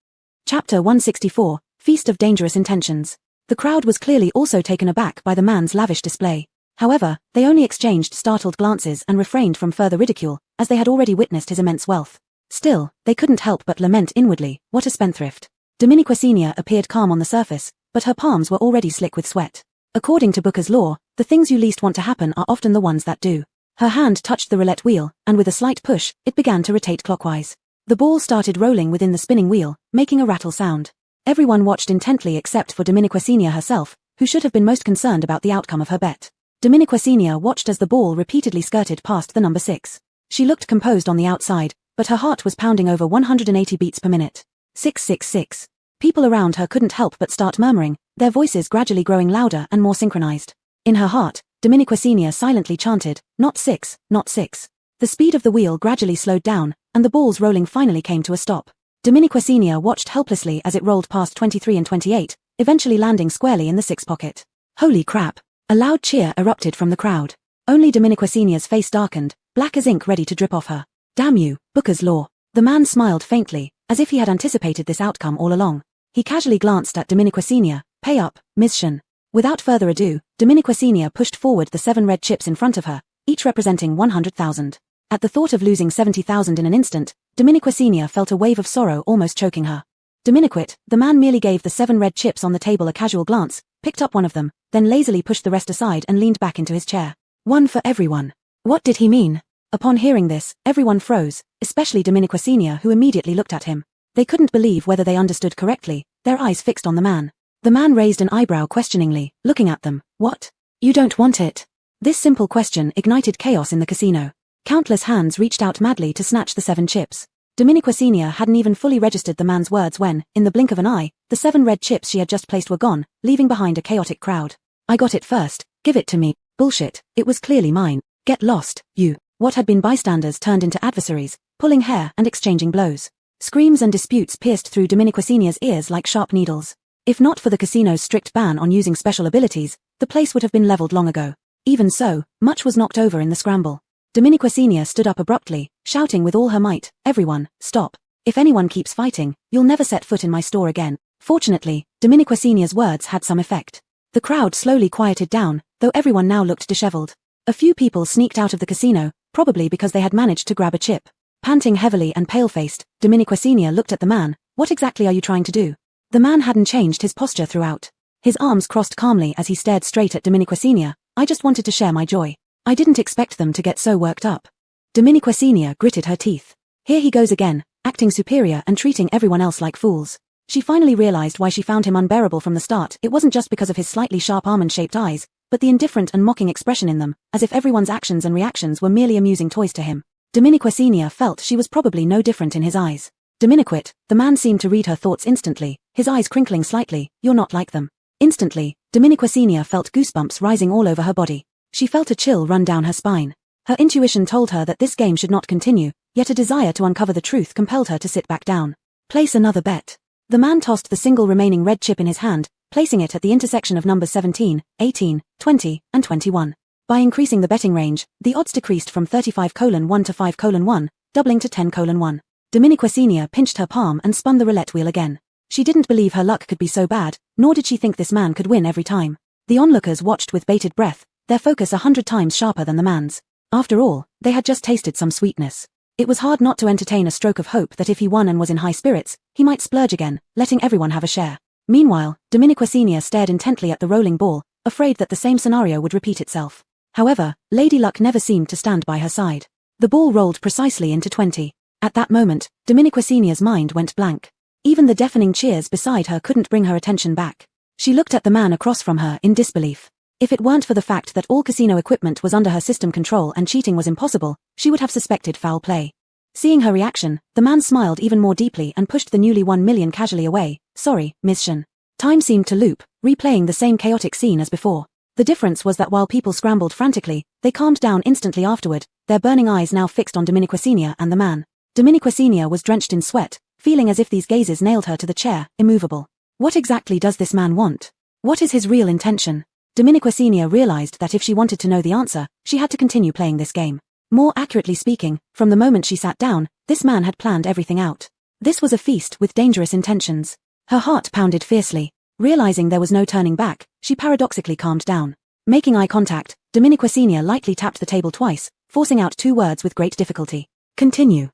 Speaker 1: Chapter 164, Feast of Dangerous Intentions. The crowd was clearly also taken aback by the man's lavish display. However, they only exchanged startled glances and refrained from further ridicule, as they had already witnessed his immense wealth. Still, they couldn't help but lament inwardly, what a spendthrift. Domenico Sr. appeared calm on the surface, but her palms were already slick with sweat. According to Booker's law, the things you least want to happen are often the ones that do. Her hand touched the roulette wheel, and with a slight push, it began to rotate clockwise. The ball started rolling within the spinning wheel, making a rattle sound. Everyone watched intently except for Domenico Sr. herself, who should have been most concerned about the outcome of her bet. Domenico Sr. watched as the ball repeatedly skirted past the number 6. She looked composed on the outside, but her heart was pounding over 180 beats per minute. 666. People around her couldn't help but start murmuring, their voices gradually growing louder and more synchronized. In her heart, Domenico Sr. silently chanted, not 6, not 6. The speed of the wheel gradually slowed down, and the balls rolling finally came to a stop. Domenico Sr. watched helplessly as it rolled past 23 and 28, eventually landing squarely in the 6 pocket. Holy crap! A loud cheer erupted from the crowd. Only Domenico Sr.'s face darkened, black as ink ready to drip off her. Damn you, Booker's law. The man smiled faintly, as if he had anticipated this outcome all along. He casually glanced at Domenico Sr. Pay up, Ms. Shin. Without further ado, Domenico Sr. pushed forward the 7 red chips in front of her, each representing 100,000. At the thought of losing 70,000 in an instant, Domenico Sr. felt a wave of sorrow almost choking her. Domeniquit, the man merely gave the 7 red chips on the table a casual glance, picked up one of them, then lazily pushed the rest aside and leaned back into his chair. One for everyone. What did he mean? Upon hearing this, everyone froze, especially Domenico Sr., who immediately looked at him. They couldn't believe whether they understood correctly, their eyes fixed on the man. The man raised an eyebrow questioningly, looking at them. What? You don't want it? This simple question ignited chaos in the casino. Countless hands reached out madly to snatch the 7 chips. Dominique Senior hadn't even fully registered the man's words when, in the blink of an eye, the 7 red chips she had just placed were gone, leaving behind a chaotic crowd. I got it first. Give it to me. Bullshit. It was clearly mine. Get lost, you. What had been bystanders turned into adversaries, pulling hair and exchanging blows. Screams and disputes pierced through Dominique Senior's ears like sharp needles. If not for the casino's strict ban on using special abilities, the place would have been leveled long ago. Even so, much was knocked over in the scramble. Dominique Senior stood up abruptly, shouting with all her might, "Everyone, stop. If anyone keeps fighting, you'll never set foot in my store again." Fortunately, Dominique Senior's words had some effect. The crowd slowly quieted down, though everyone now looked disheveled. A few people sneaked out of the casino, probably because they had managed to grab a chip. Panting heavily and pale-faced, Dominique Senior looked at the man. "What exactly are you trying to do?" The man hadn't changed his posture throughout. His arms crossed calmly as he stared straight at Dominique Senior. "I just wanted to share my joy. I didn't expect them to get so worked up." Dominique Senior gritted her teeth. Here he goes again, acting superior and treating everyone else like fools. She finally realized why she found him unbearable from the start. It wasn't just because of his slightly sharp almond-shaped eyes, but the indifferent and mocking expression in them, as if everyone's actions and reactions were merely amusing toys to him. Dominique Senior felt she was probably no different in his eyes. "Dominique," the man seemed to read her thoughts instantly, his eyes crinkling slightly. "You're not like them." Instantly, Dominique Senior felt goosebumps rising all over her body. She felt a chill run down her spine. Her intuition told her that this game should not continue, yet a desire to uncover the truth compelled her to sit back down. "Place another bet." The man tossed the single remaining red chip in his hand, placing it at the intersection of numbers 17, 18, 20, and 21. By increasing the betting range, the odds decreased from 35:1 to 5:1, doubling to 10:1. Dominique Senior pinched her palm and spun the roulette wheel again. She didn't believe her luck could be so bad, nor did she think this man could win every time. The onlookers watched with bated breath, their focus 100 times sharper than the man's. After all, they had just tasted some sweetness. It was hard not to entertain a stroke of hope that if he won and was in high spirits, he might splurge again, letting everyone have a share. Meanwhile, Dominique Senior stared intently at the rolling ball, afraid that the same scenario would repeat itself. However, Lady Luck never seemed to stand by her side. The ball rolled precisely into 20. At that moment, Dominique Senior's mind went blank. Even the deafening cheers beside her couldn't bring her attention back. She looked at the man across from her in disbelief. If it weren't for the fact that all casino equipment was under her system control and cheating was impossible, she would have suspected foul play. Seeing her reaction, the man smiled even more deeply and pushed the newly won million casually away. "Sorry, Ms. Shen." Time seemed to loop, replaying the same chaotic scene as before. The difference was that while people scrambled frantically, they calmed down instantly afterward, their burning eyes now fixed on Dominique Senior and the man. Dominique Senior was drenched in sweat, feeling as if these gazes nailed her to the chair, immovable. What exactly does this man want? What is his real intention? Dominique Senior realized that if she wanted to know the answer, she had to continue playing this game. More accurately speaking, from the moment she sat down, this man had planned everything out. This was a feast with dangerous intentions. Her heart pounded fiercely. Realizing there was no turning back, she paradoxically calmed down. Making eye contact, Dominique Senior lightly tapped the table twice, forcing out 2 words with great difficulty. Continue.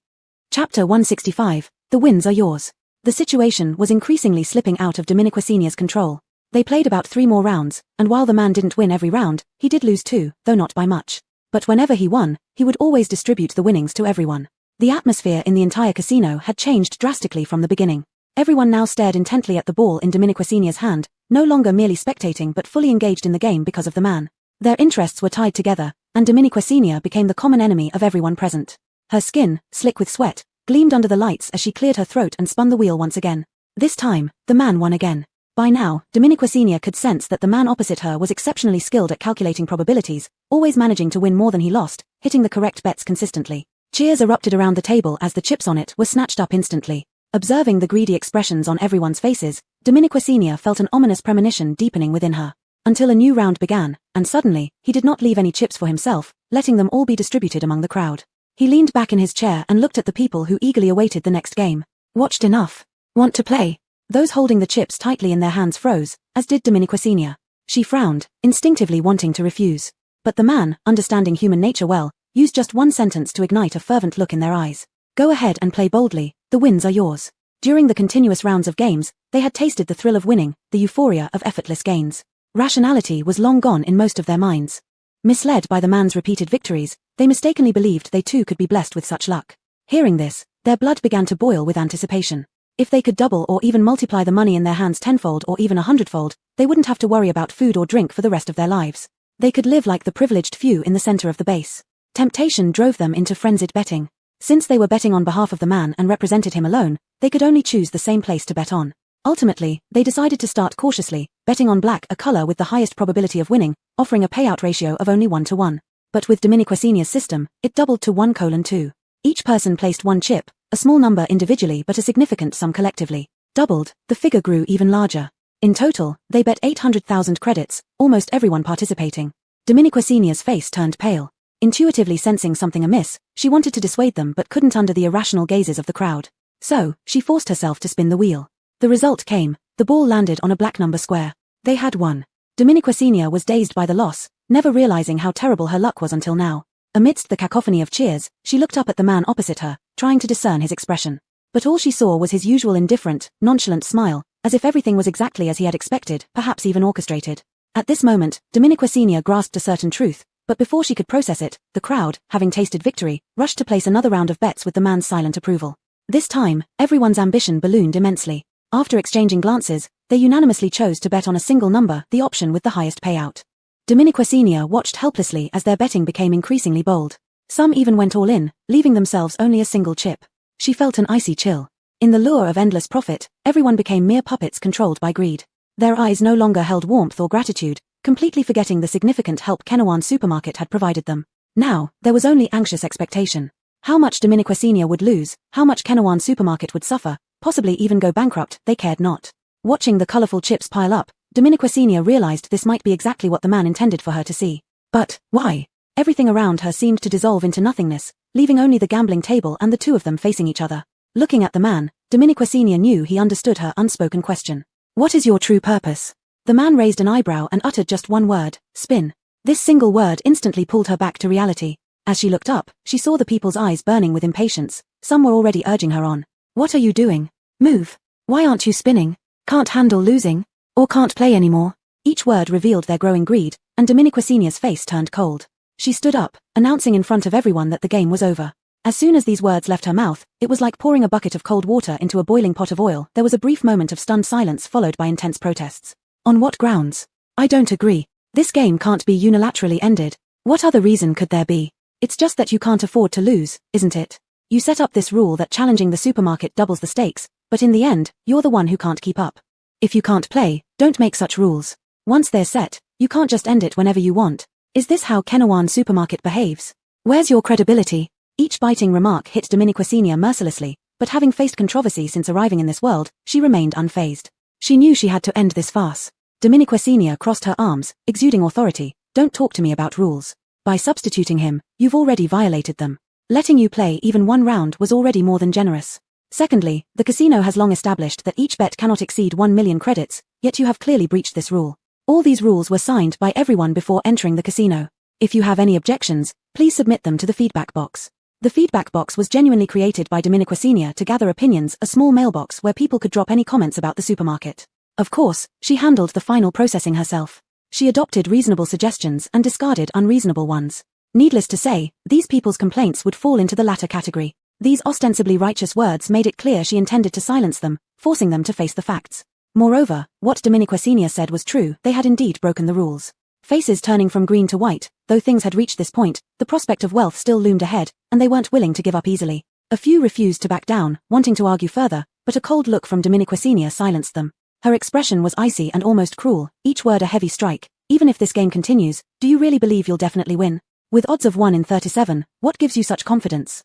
Speaker 1: Chapter 165, The Wins Are Yours. The situation was increasingly slipping out of Dominique Senior's control. They played about 3 more rounds, and while the man didn't win every round, he did lose 2, though not by much. But whenever he won, he would always distribute the winnings to everyone. The atmosphere in the entire casino had changed drastically from the beginning. Everyone now stared intently at the ball in Dominique Senior's hand, no longer merely spectating but fully engaged in the game because of the man. Their interests were tied together, and Dominique Senior became the common enemy of everyone present. Her skin, slick with sweat, gleamed under the lights as she cleared her throat and spun the wheel once again. This time, the man won again. By now, Dominique Senior could sense that the man opposite her was exceptionally skilled at calculating probabilities, always managing to win more than he lost, hitting the correct bets consistently. Cheers erupted around the table as the chips on it were snatched up instantly. Observing the greedy expressions on everyone's faces, Dominique Senior felt an ominous premonition deepening within her. Until a new round began, and suddenly, he did not leave any chips for himself, letting them all be distributed among the crowd. He leaned back in his chair and looked at the people who eagerly awaited the next game. Watched enough. Want to play? Those holding the chips tightly in their hands froze, as did Dominique Senior. She frowned, instinctively wanting to refuse. But the man, understanding human nature well, used just one sentence to ignite a fervent look in their eyes. Go ahead and play boldly, the wins are yours. During the continuous rounds of games, they had tasted the thrill of winning, the euphoria of effortless gains. Rationality was long gone in most of their minds. Misled by the man's repeated victories, they mistakenly believed they too could be blessed with such luck. Hearing this, their blood began to boil with anticipation. If they could double or even multiply the money in their hands tenfold or even 100-fold, they wouldn't have to worry about food or drink for the rest of their lives. They could live like the privileged few in the center of the base. Temptation drove them into frenzied betting. Since they were betting on behalf of the man and represented him alone, they could only choose the same place to bet on. Ultimately, they decided to start cautiously, betting on black, a color with the highest probability of winning, offering a payout ratio of only 1-to-1. But with Dominiquasinia's system, it doubled to 1:2. Each person placed one chip, a small number individually but a significant sum collectively. Doubled, the figure grew even larger. In total, they bet 800,000 credits, almost everyone participating. Dominiquasinia's face turned pale. Intuitively sensing something amiss, she wanted to dissuade them but couldn't under the irrational gazes of the crowd. So, she forced herself to spin the wheel. The result came. The ball landed on a black number square. They had won. Dominiquasinia was dazed by the loss, never realizing how terrible her luck was until now. Amidst the cacophony of cheers, she looked up at the man opposite her, trying to discern his expression. But all she saw was his usual indifferent, nonchalant smile, as if everything was exactly as he had expected, perhaps even orchestrated. At this moment, Dominiquasinia grasped a certain truth, but before she could process it, the crowd, having tasted victory, rushed to place another round of bets with the man's silent approval. This time, everyone's ambition ballooned immensely. After exchanging glances, they unanimously chose to bet on a single number, the option with the highest payout. Dominiquasinia watched helplessly as their betting became increasingly bold. Some even went all in, leaving themselves only a single chip. She felt an icy chill. In the lure of endless profit, everyone became mere puppets controlled by greed. Their eyes no longer held warmth or gratitude, completely forgetting the significant help Kenawan Supermarket had provided them. Now, there was only anxious expectation. How much Dominiquasinia would lose, how much Kenawan Supermarket would suffer, possibly even go bankrupt, they cared not. Watching the colorful chips pile up, Dominiquasinia realized this might be exactly what the man intended for her to see. But, why? Everything around her seemed to dissolve into nothingness, leaving only the gambling table and the two of them facing each other. Looking at the man, Dominiquasinia knew he understood her unspoken question. What is your true purpose? The man raised an eyebrow and uttered just one word, spin. This single word instantly pulled her back to reality. As she looked up, she saw the people's eyes burning with impatience. Some were already urging her on. What are you doing? Move. Why aren't you spinning? Can't handle losing? Or can't play anymore? Each word revealed their growing greed, and Dominiquasinia's face turned cold. She stood up, announcing in front of everyone that the game was over. As soon as these words left her mouth, it was like pouring a bucket of cold water into a boiling pot of oil. There was a brief moment of stunned silence followed by intense protests. On what grounds? I don't agree. This game can't be unilaterally ended. What other reason could there be? It's just that you can't afford to lose, isn't it? You set up this rule that challenging the supermarket doubles the stakes, but in the end, you're the one who can't keep up. If you can't play, don't make such rules. Once they're set, you can't just end it whenever you want. Is this how Kenawan Supermarket behaves? Where's your credibility? Each biting remark hit Dominiquasinia mercilessly, but having faced controversy since arriving in this world, she remained unfazed. She knew she had to end this farce. Dominiquasinia crossed her arms, exuding authority. Don't talk to me about rules. By substituting him, you've already violated them. Letting you play even one round was already more than generous. Secondly, the casino has long established that each bet cannot exceed 1 million credits, yet you have clearly breached this rule. All these rules were signed by everyone before entering the casino. If you have any objections, please submit them to the feedback box. The feedback box was genuinely created by Dominiquasinia to gather opinions, a small mailbox where people could drop any comments about the supermarket. Of course, she handled the final processing herself. She adopted reasonable suggestions and discarded unreasonable ones. Needless to say, these people's complaints would fall into the latter category. These ostensibly righteous words made it clear she intended to silence them, forcing them to face the facts. Moreover, what Dominiquasinia said was true, they had indeed broken the rules. Faces turning from green to white, though things had reached this point, the prospect of wealth still loomed ahead, and they weren't willing to give up easily. A few refused to back down, wanting to argue further, but a cold look from Dominiquasinia silenced them. Her expression was icy and almost cruel, each word a heavy strike. Even if this game continues, do you really believe you'll definitely win? With odds of 1 in 37, what gives you such confidence?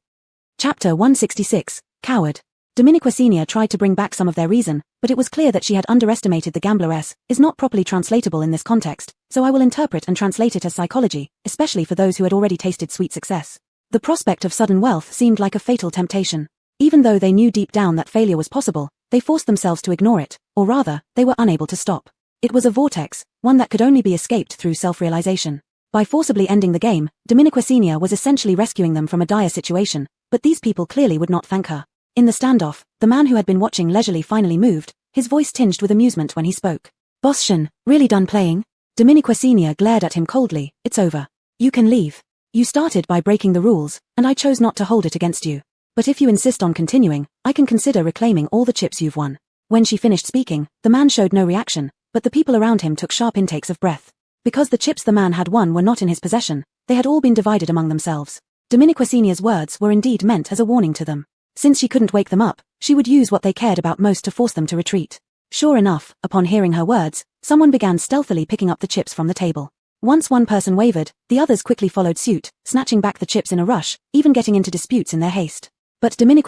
Speaker 1: Chapter 166, Coward. Dominiquasinia tried to bring back some of their reason, but it was clear that she had underestimated the gambleress, is not properly translatable in this context, so I will interpret and translate it as psychology, especially for those who had already tasted sweet success. The prospect of sudden wealth seemed like a fatal temptation. Even though they knew deep down that failure was possible, they forced themselves to ignore it, or rather, they were unable to stop. It was a vortex, one that could only be escaped through self-realization. By forcibly ending the game, Dominiquasinia was essentially rescuing them from a dire situation, but these people clearly would not thank her. In the standoff, the man who had been watching leisurely finally moved, his voice tinged with amusement when he spoke. Boss Shen, really done playing? Dominiquasinia glared at him coldly. It's over. You can leave. You started by breaking the rules, and I chose not to hold it against you. But if you insist on continuing, I can consider reclaiming all the chips you've won. When she finished speaking, the man showed no reaction, but the people around him took sharp intakes of breath. Because the chips the man had won were not in his possession, they had all been divided among themselves. Dominiqua's words were indeed meant as a warning to them. Since she couldn't wake them up, she would use what they cared about most to force them to retreat. Sure enough, upon hearing her words, someone began stealthily picking up the chips from the table. Once one person wavered, the others quickly followed suit, snatching back the chips in a rush, even getting into disputes in their haste. But Dominique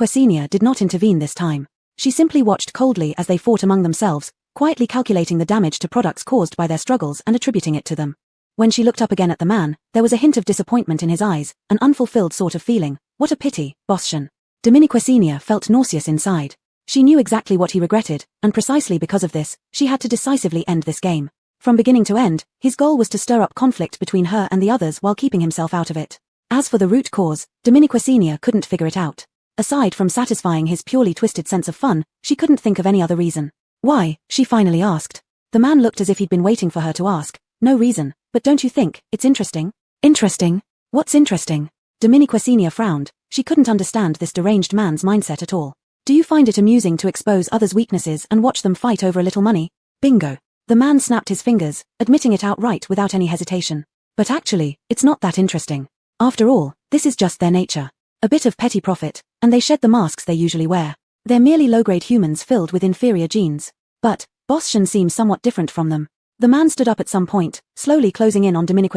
Speaker 1: did not intervene this time. She simply watched coldly as they fought among themselves, quietly calculating the damage to products caused by their struggles and attributing it to them. When she looked up again at the man, there was a hint of disappointment in his eyes, an unfulfilled sort of feeling. What a pity, Bosschen. Dominique felt nauseous inside. She knew exactly what he regretted, and precisely because of this, she had to decisively end this game. From beginning to end, his goal was to stir up conflict between her and the others while keeping himself out of it. As for the root cause, Dominique couldn't figure it out. Aside from satisfying his purely twisted sense of fun, she couldn't think of any other reason. Why? She finally asked. The man looked as if he'd been waiting for her to ask. No reason, but don't you think it's interesting? Interesting? What's interesting? Dominique frowned. She couldn't understand this deranged man's mindset at all. Do you find it amusing to expose others' weaknesses and watch them fight over a little money? Bingo. The man snapped his fingers, admitting it outright without any hesitation. But actually, it's not that interesting. After all, this is just their nature. A bit of petty profit, and they shed the masks they usually wear. They're merely low-grade humans filled with inferior genes. But Bosschen seems somewhat different from them. The man stood up at some point, slowly closing in on Dominique,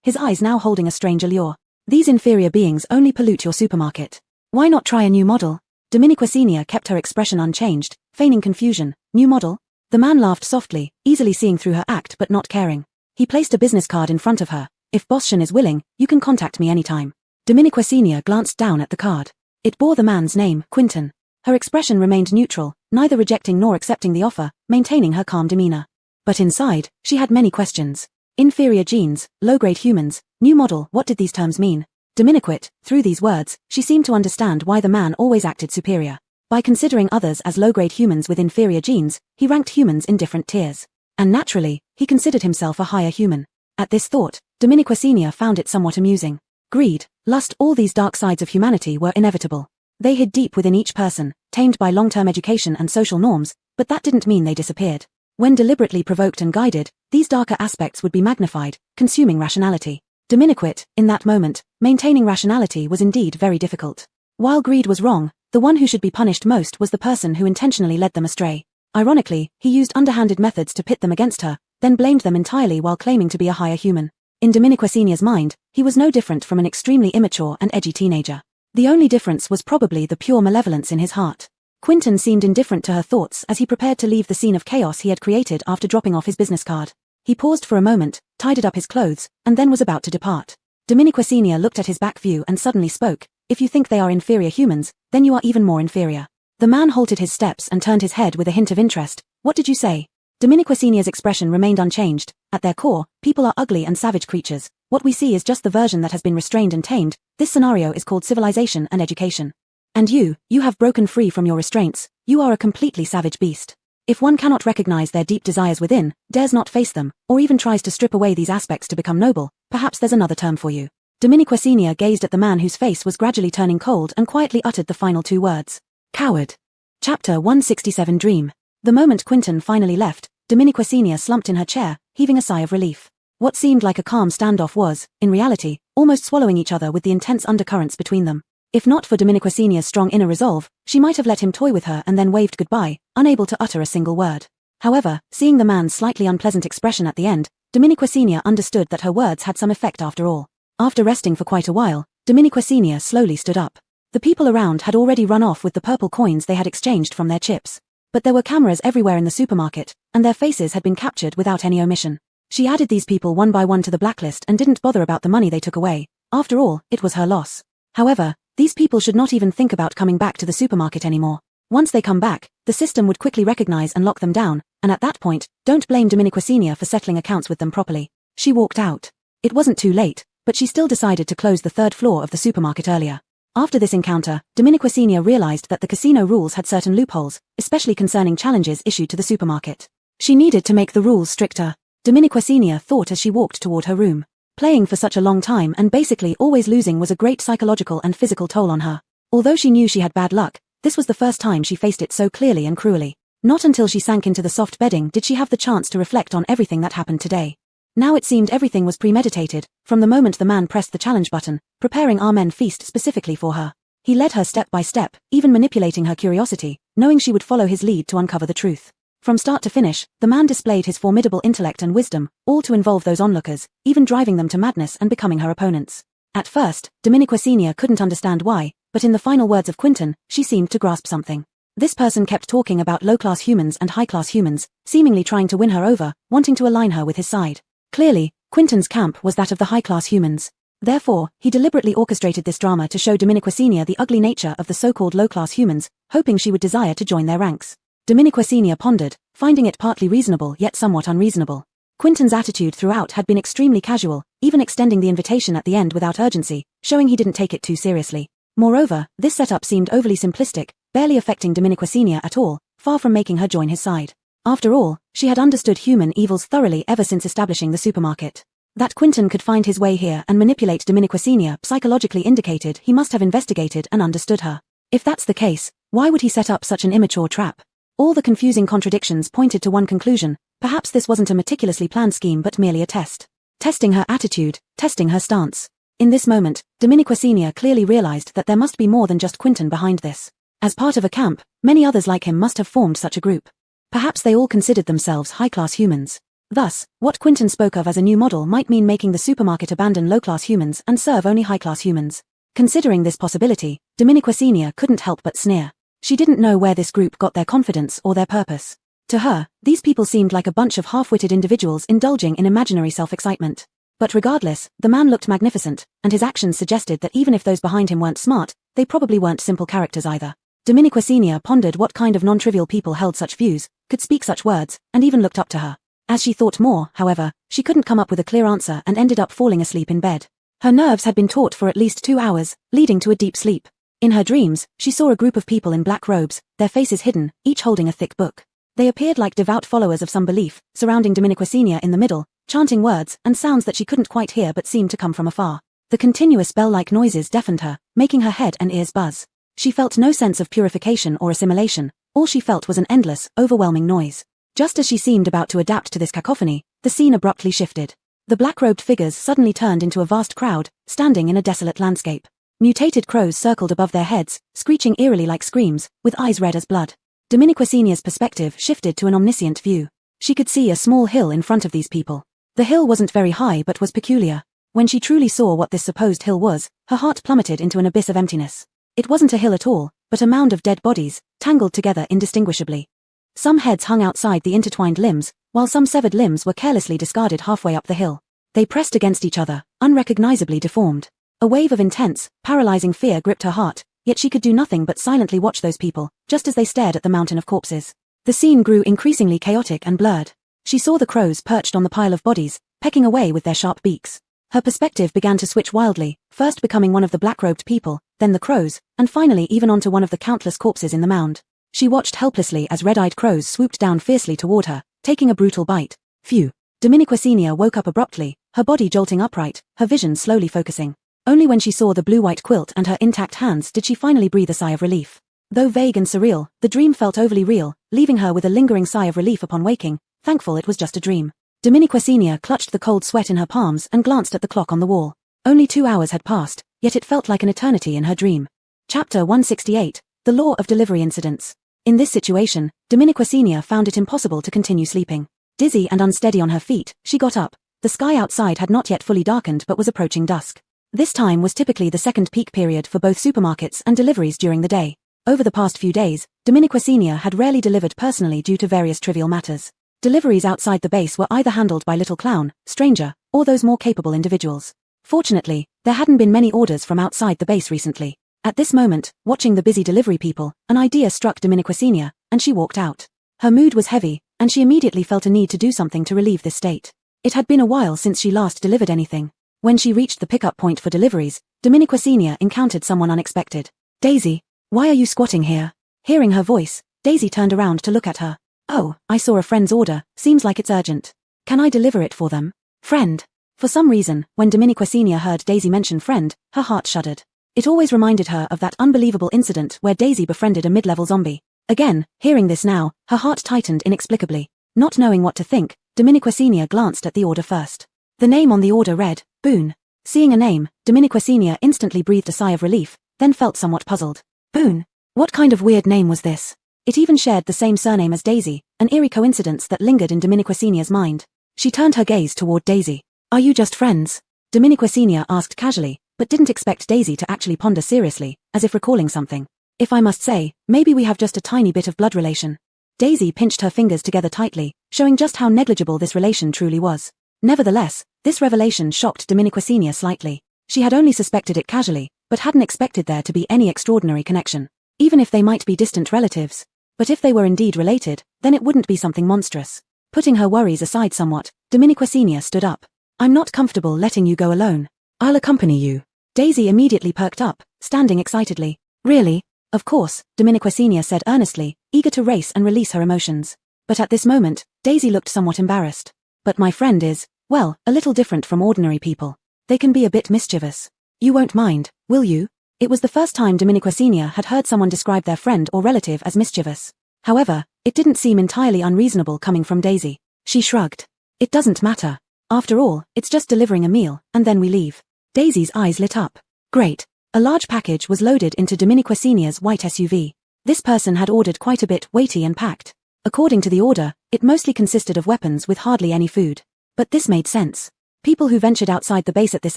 Speaker 1: his eyes now holding a strange allure. These inferior beings only pollute your supermarket. Why not try a new model? Dominique kept her expression unchanged, feigning confusion. New model? The man laughed softly, easily seeing through her act but not caring. He placed a business card in front of her. If Bosschen is willing, you can contact me anytime. Dominique glanced down at the card. It bore the man's name, Quinton. Her expression remained neutral, neither rejecting nor accepting the offer, maintaining her calm demeanor. But inside, she had many questions. Inferior genes, low-grade humans, new model, what did these terms mean? Dominique, through these words, she seemed to understand why the man always acted superior. By considering others as low-grade humans with inferior genes, he ranked humans in different tiers. And naturally, he considered himself a higher human. At this thought, Dominique found it somewhat amusing. Greed, lust, all these dark sides of humanity were inevitable. They hid deep within each person, tamed by long-term education and social norms, but that didn't mean they disappeared. When deliberately provoked and guided, these darker aspects would be magnified, consuming rationality. Dominique, in that moment, maintaining rationality was indeed very difficult. While greed was wrong, the one who should be punished most was the person who intentionally led them astray. Ironically, he used underhanded methods to pit them against her, then blamed them entirely while claiming to be a higher human. In Dominique's mind, he was no different from an extremely immature and edgy teenager. The only difference was probably the pure malevolence in his heart. Quinton seemed indifferent to her thoughts as he prepared to leave the scene of chaos he had created after dropping off his business card. He paused for a moment, tidied up his clothes, and then was about to depart. Dominique looked at his back view and suddenly spoke. If you think they are inferior humans, then you are even more inferior. The man halted his steps and turned his head with a hint of interest. What did you say? Dominique's expression remained unchanged. At their core, people are ugly and savage creatures. What we see is just the version that has been restrained and tamed. This scenario is called civilization and education. And you have broken free from your restraints. You are a completely savage beast. If one cannot recognize their deep desires within, dares not face them, or even tries to strip away these aspects to become noble, perhaps there's another term for you. Dominique gazed at the man whose face was gradually turning cold and quietly uttered the final two words. Coward. Chapter 167 Dream. The moment Quinton finally left, Dominique slumped in her chair, heaving a sigh of relief. What seemed like a calm standoff was, in reality, almost swallowing each other with the intense undercurrents between them. If not for Dominique's strong inner resolve, she might have let him toy with her and then waved goodbye, unable to utter a single word. However, seeing the man's slightly unpleasant expression at the end, Dominique understood that her words had some effect after all. After resting for quite a while, Dominique slowly stood up. The people around had already run off with the purple coins they had exchanged from their chips. But there were cameras everywhere in the supermarket, and their faces had been captured without any omission. She added these people one by one to the blacklist and didn't bother about the money they took away. After all, it was her loss. However, these people should not even think about coming back to the supermarket anymore. Once they come back, the system would quickly recognize and lock them down, and at that point, don't blame Dominique for settling accounts with them properly. She walked out. It wasn't too late, but she still decided to close the third floor of the supermarket earlier. After this encounter, Dominique realized that the casino rules had certain loopholes, especially concerning challenges issued to the supermarket. She needed to make the rules stricter. Dominique thought as she walked toward her room. Playing for such a long time and basically always losing was a great psychological and physical toll on her. Although she knew she had bad luck, this was the first time she faced it so clearly and cruelly. Not until she sank into the soft bedding did she have the chance to reflect on everything that happened today. Now it seemed everything was premeditated, from the moment the man pressed the challenge button, preparing our men feast specifically for her. He led her step by step, even manipulating her curiosity, knowing she would follow his lead to uncover the truth. From start to finish, the man displayed his formidable intellect and wisdom, all to involve those onlookers, even driving them to madness and becoming her opponents. At first, Dominique Senior couldn't understand why, but in the final words of Quinton, she seemed to grasp something. This person kept talking about low-class humans and high-class humans, seemingly trying to win her over, wanting to align her with his side. Clearly, Quinton's camp was that of the high-class humans. Therefore, he deliberately orchestrated this drama to show Dominique Senior the ugly nature of the so-called low-class humans, hoping she would desire to join their ranks. Dominique Senior pondered, finding it partly reasonable yet somewhat unreasonable. Quinton's attitude throughout had been extremely casual, even extending the invitation at the end without urgency, showing he didn't take it too seriously. Moreover, this setup seemed overly simplistic, barely affecting Dominique Senior at all, far from making her join his side. After all, she had understood human evils thoroughly ever since establishing the supermarket. That Quinton could find his way here and manipulate Dominique Senior psychologically indicated he must have investigated and understood her. If that's the case, why would he set up such an immature trap? All the confusing contradictions pointed to one conclusion: perhaps this wasn't a meticulously planned scheme but merely a test. Testing her attitude, testing her stance. In this moment, Dominique Senior clearly realized that there must be more than just Quinton behind this. As part of a camp, many others like him must have formed such a group. Perhaps they all considered themselves high-class humans. Thus, what Quinton spoke of as a new model might mean making the supermarket abandon low-class humans and serve only high-class humans. Considering this possibility, Dominique Senior couldn't help but sneer. She didn't know where this group got their confidence or their purpose. To her, these people seemed like a bunch of half-witted individuals indulging in imaginary self-excitement. But regardless, the man looked magnificent, and his actions suggested that even if those behind him weren't smart, they probably weren't simple characters either. Dominique Senior pondered what kind of non-trivial people held such views, could speak such words, and even looked up to her. As she thought more, however, she couldn't come up with a clear answer and ended up falling asleep in bed. Her nerves had been taut for at least 2 hours, leading to a deep sleep. In her dreams, she saw a group of people in black robes, their faces hidden, each holding a thick book. They appeared like devout followers of some belief, surrounding Dominique Senior in the middle, chanting words and sounds that she couldn't quite hear but seemed to come from afar. The continuous bell-like noises deafened her, making her head and ears buzz. She felt no sense of purification or assimilation, all she felt was an endless, overwhelming noise. Just as she seemed about to adapt to this cacophony, the scene abruptly shifted. The black-robed figures suddenly turned into a vast crowd, standing in a desolate landscape. Mutated crows circled above their heads, screeching eerily like screams, with eyes red as blood. Dominique Senior's perspective shifted to an omniscient view. She could see a small hill in front of these people. The hill wasn't very high but was peculiar. When she truly saw what this supposed hill was, her heart plummeted into an abyss of emptiness. It wasn't a hill at all, but a mound of dead bodies, tangled together indistinguishably. Some heads hung outside the intertwined limbs, while some severed limbs were carelessly discarded halfway up the hill. They pressed against each other, unrecognizably deformed. A wave of intense, paralyzing fear gripped her heart, yet she could do nothing but silently watch those people, just as they stared at the mountain of corpses. The scene grew increasingly chaotic and blurred. She saw the crows perched on the pile of bodies, pecking away with their sharp beaks. Her perspective began to switch wildly, first becoming one of the black-robed people, then the crows, and finally even onto one of the countless corpses in the mound. She watched helplessly as red-eyed crows swooped down fiercely toward her, taking a brutal bite. Phew. Dominique Senior woke up abruptly, her body jolting upright, her vision slowly focusing. Only when she saw the blue-white quilt and her intact hands did she finally breathe a sigh of relief. Though vague and surreal, the dream felt overly real, leaving her with a lingering sigh of relief upon waking, thankful it was just a dream. Dominique Senior clutched the cold sweat in her palms and glanced at the clock on the wall. Only 2 hours had passed, yet it felt like an eternity in her dream. Chapter 168, The Law of Delivery Incidents. In this situation, Dominique Senior found it impossible to continue sleeping. Dizzy and unsteady on her feet, she got up. The sky outside had not yet fully darkened but was approaching dusk. This time was typically the second peak period for both supermarkets and deliveries during the day. Over the past few days, Dominique Senior had rarely delivered personally due to various trivial matters. Deliveries outside the base were either handled by Little Clown, Stranger, or those more capable individuals. Fortunately, there hadn't been many orders from outside the base recently. At this moment, watching the busy delivery people, an idea struck Dominique Senior, and she walked out. Her mood was heavy, and she immediately felt a need to do something to relieve this state. It had been a while since she last delivered anything. When she reached the pickup point for deliveries, Dominique Senior encountered someone unexpected. "Daisy, why are you squatting here?" Hearing her voice, Daisy turned around to look at her. "Oh, I saw a friend's order, seems like it's urgent. Can I deliver it for them?" "Friend?" For some reason, when Dominique Senior heard Daisy mention friend, her heart shuddered. It always reminded her of that unbelievable incident where Daisy befriended a mid-level zombie. Again, hearing this now, her heart tightened inexplicably. Not knowing what to think, Dominique Senior glanced at the order first. The name on the order read, Boone. Seeing a name, Dominique Senior instantly breathed a sigh of relief, then felt somewhat puzzled. Boone? What kind of weird name was this? It even shared the same surname as Daisy, an eerie coincidence that lingered in Dominique Senior's mind. She turned her gaze toward Daisy. Are you just friends? Dominique Senior asked casually, but didn't expect Daisy to actually ponder seriously, as if recalling something. If I must say, maybe we have just a tiny bit of blood relation. Daisy pinched her fingers together tightly, showing just how negligible this relation truly was. Nevertheless, this revelation shocked Dominique Senior slightly. She had only suspected it casually, but hadn't expected there to be any extraordinary connection. Even if they might be distant relatives. But if they were indeed related, then it wouldn't be something monstrous. Putting her worries aside somewhat, Dominique Senior stood up. I'm not comfortable letting you go alone. I'll accompany you. Daisy immediately perked up, standing excitedly. Really? Of course, Dominique Senior said earnestly, eager to race and release her emotions. But at this moment, Daisy looked somewhat embarrassed. But my friend is, well, a little different from ordinary people. They can be a bit mischievous. You won't mind, will you? It was the first time Dominique Senior had heard someone describe their friend or relative as mischievous. However, it didn't seem entirely unreasonable coming from Daisy. She shrugged. It doesn't matter. After all, it's just delivering a meal, and then we leave. Daisy's eyes lit up. Great. A large package was loaded into Dominique Senior's white SUV. This person had ordered quite a bit weighty and packed. According to the order, it mostly consisted of weapons with hardly any food. But this made sense. People who ventured outside the base at this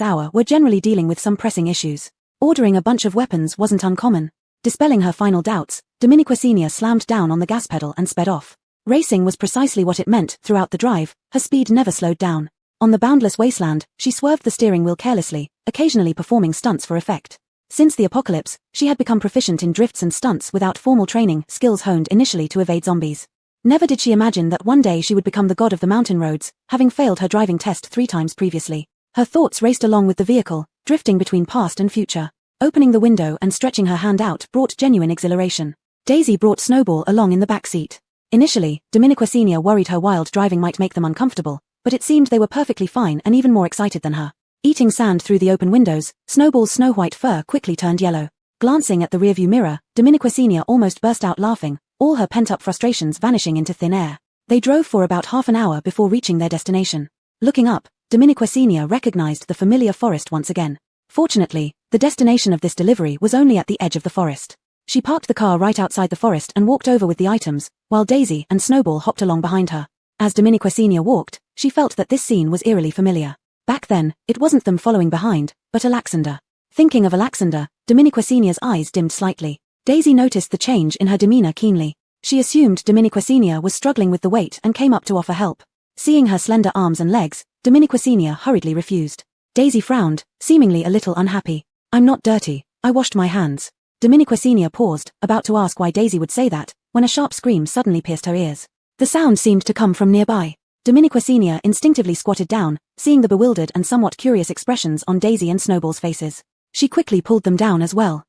Speaker 1: hour were generally dealing with some pressing issues. Ordering a bunch of weapons wasn't uncommon. Dispelling her final doubts, Dominique Senior slammed down on the gas pedal and sped off. Racing was precisely what it meant throughout the drive, her speed never slowed down. On the boundless wasteland, she swerved the steering wheel carelessly, occasionally performing stunts for effect. Since the apocalypse, she had become proficient in drifts and stunts without formal training, skills honed initially to evade zombies. Never did she imagine that one day she would become the god of the mountain roads, having failed her driving test 3 times previously. Her thoughts raced along with the vehicle, drifting between past and future. Opening the window and stretching her hand out brought genuine exhilaration. Daisy brought Snowball along in the back seat. Initially, Dominique Senior worried her wild driving might make them uncomfortable, but it seemed they were perfectly fine and even more excited than her. Eating sand through the open windows, Snowball's snow-white fur quickly turned yellow. Glancing at the rearview mirror, Dominique Senior almost burst out laughing, all her pent-up frustrations vanishing into thin air. They drove for about half an hour before reaching their destination. Looking up, Dominique Senior recognized the familiar forest once again. Fortunately, the destination of this delivery was only at the edge of the forest. She parked the car right outside the forest and walked over with the items, while Daisy and Snowball hopped along behind her. As Dominique Senior walked, she felt that this scene was eerily familiar. Back then, it wasn't them following behind, but Alexander. Thinking of Alexander, Dominique Senior's eyes dimmed slightly. Daisy noticed the change in her demeanor keenly. She assumed Dominique Senior was struggling with the weight and came up to offer help. Seeing her slender arms and legs, Dominique Senior hurriedly refused. Daisy frowned, seemingly a little unhappy. I'm not dirty, I washed my hands. Dominique Senior paused, about to ask why Daisy would say that, when a sharp scream suddenly pierced her ears. The sound seemed to come from nearby. Dominique Senior instinctively squatted down, seeing the bewildered and somewhat curious expressions on Daisy and Snowball's faces. She quickly pulled them down as well.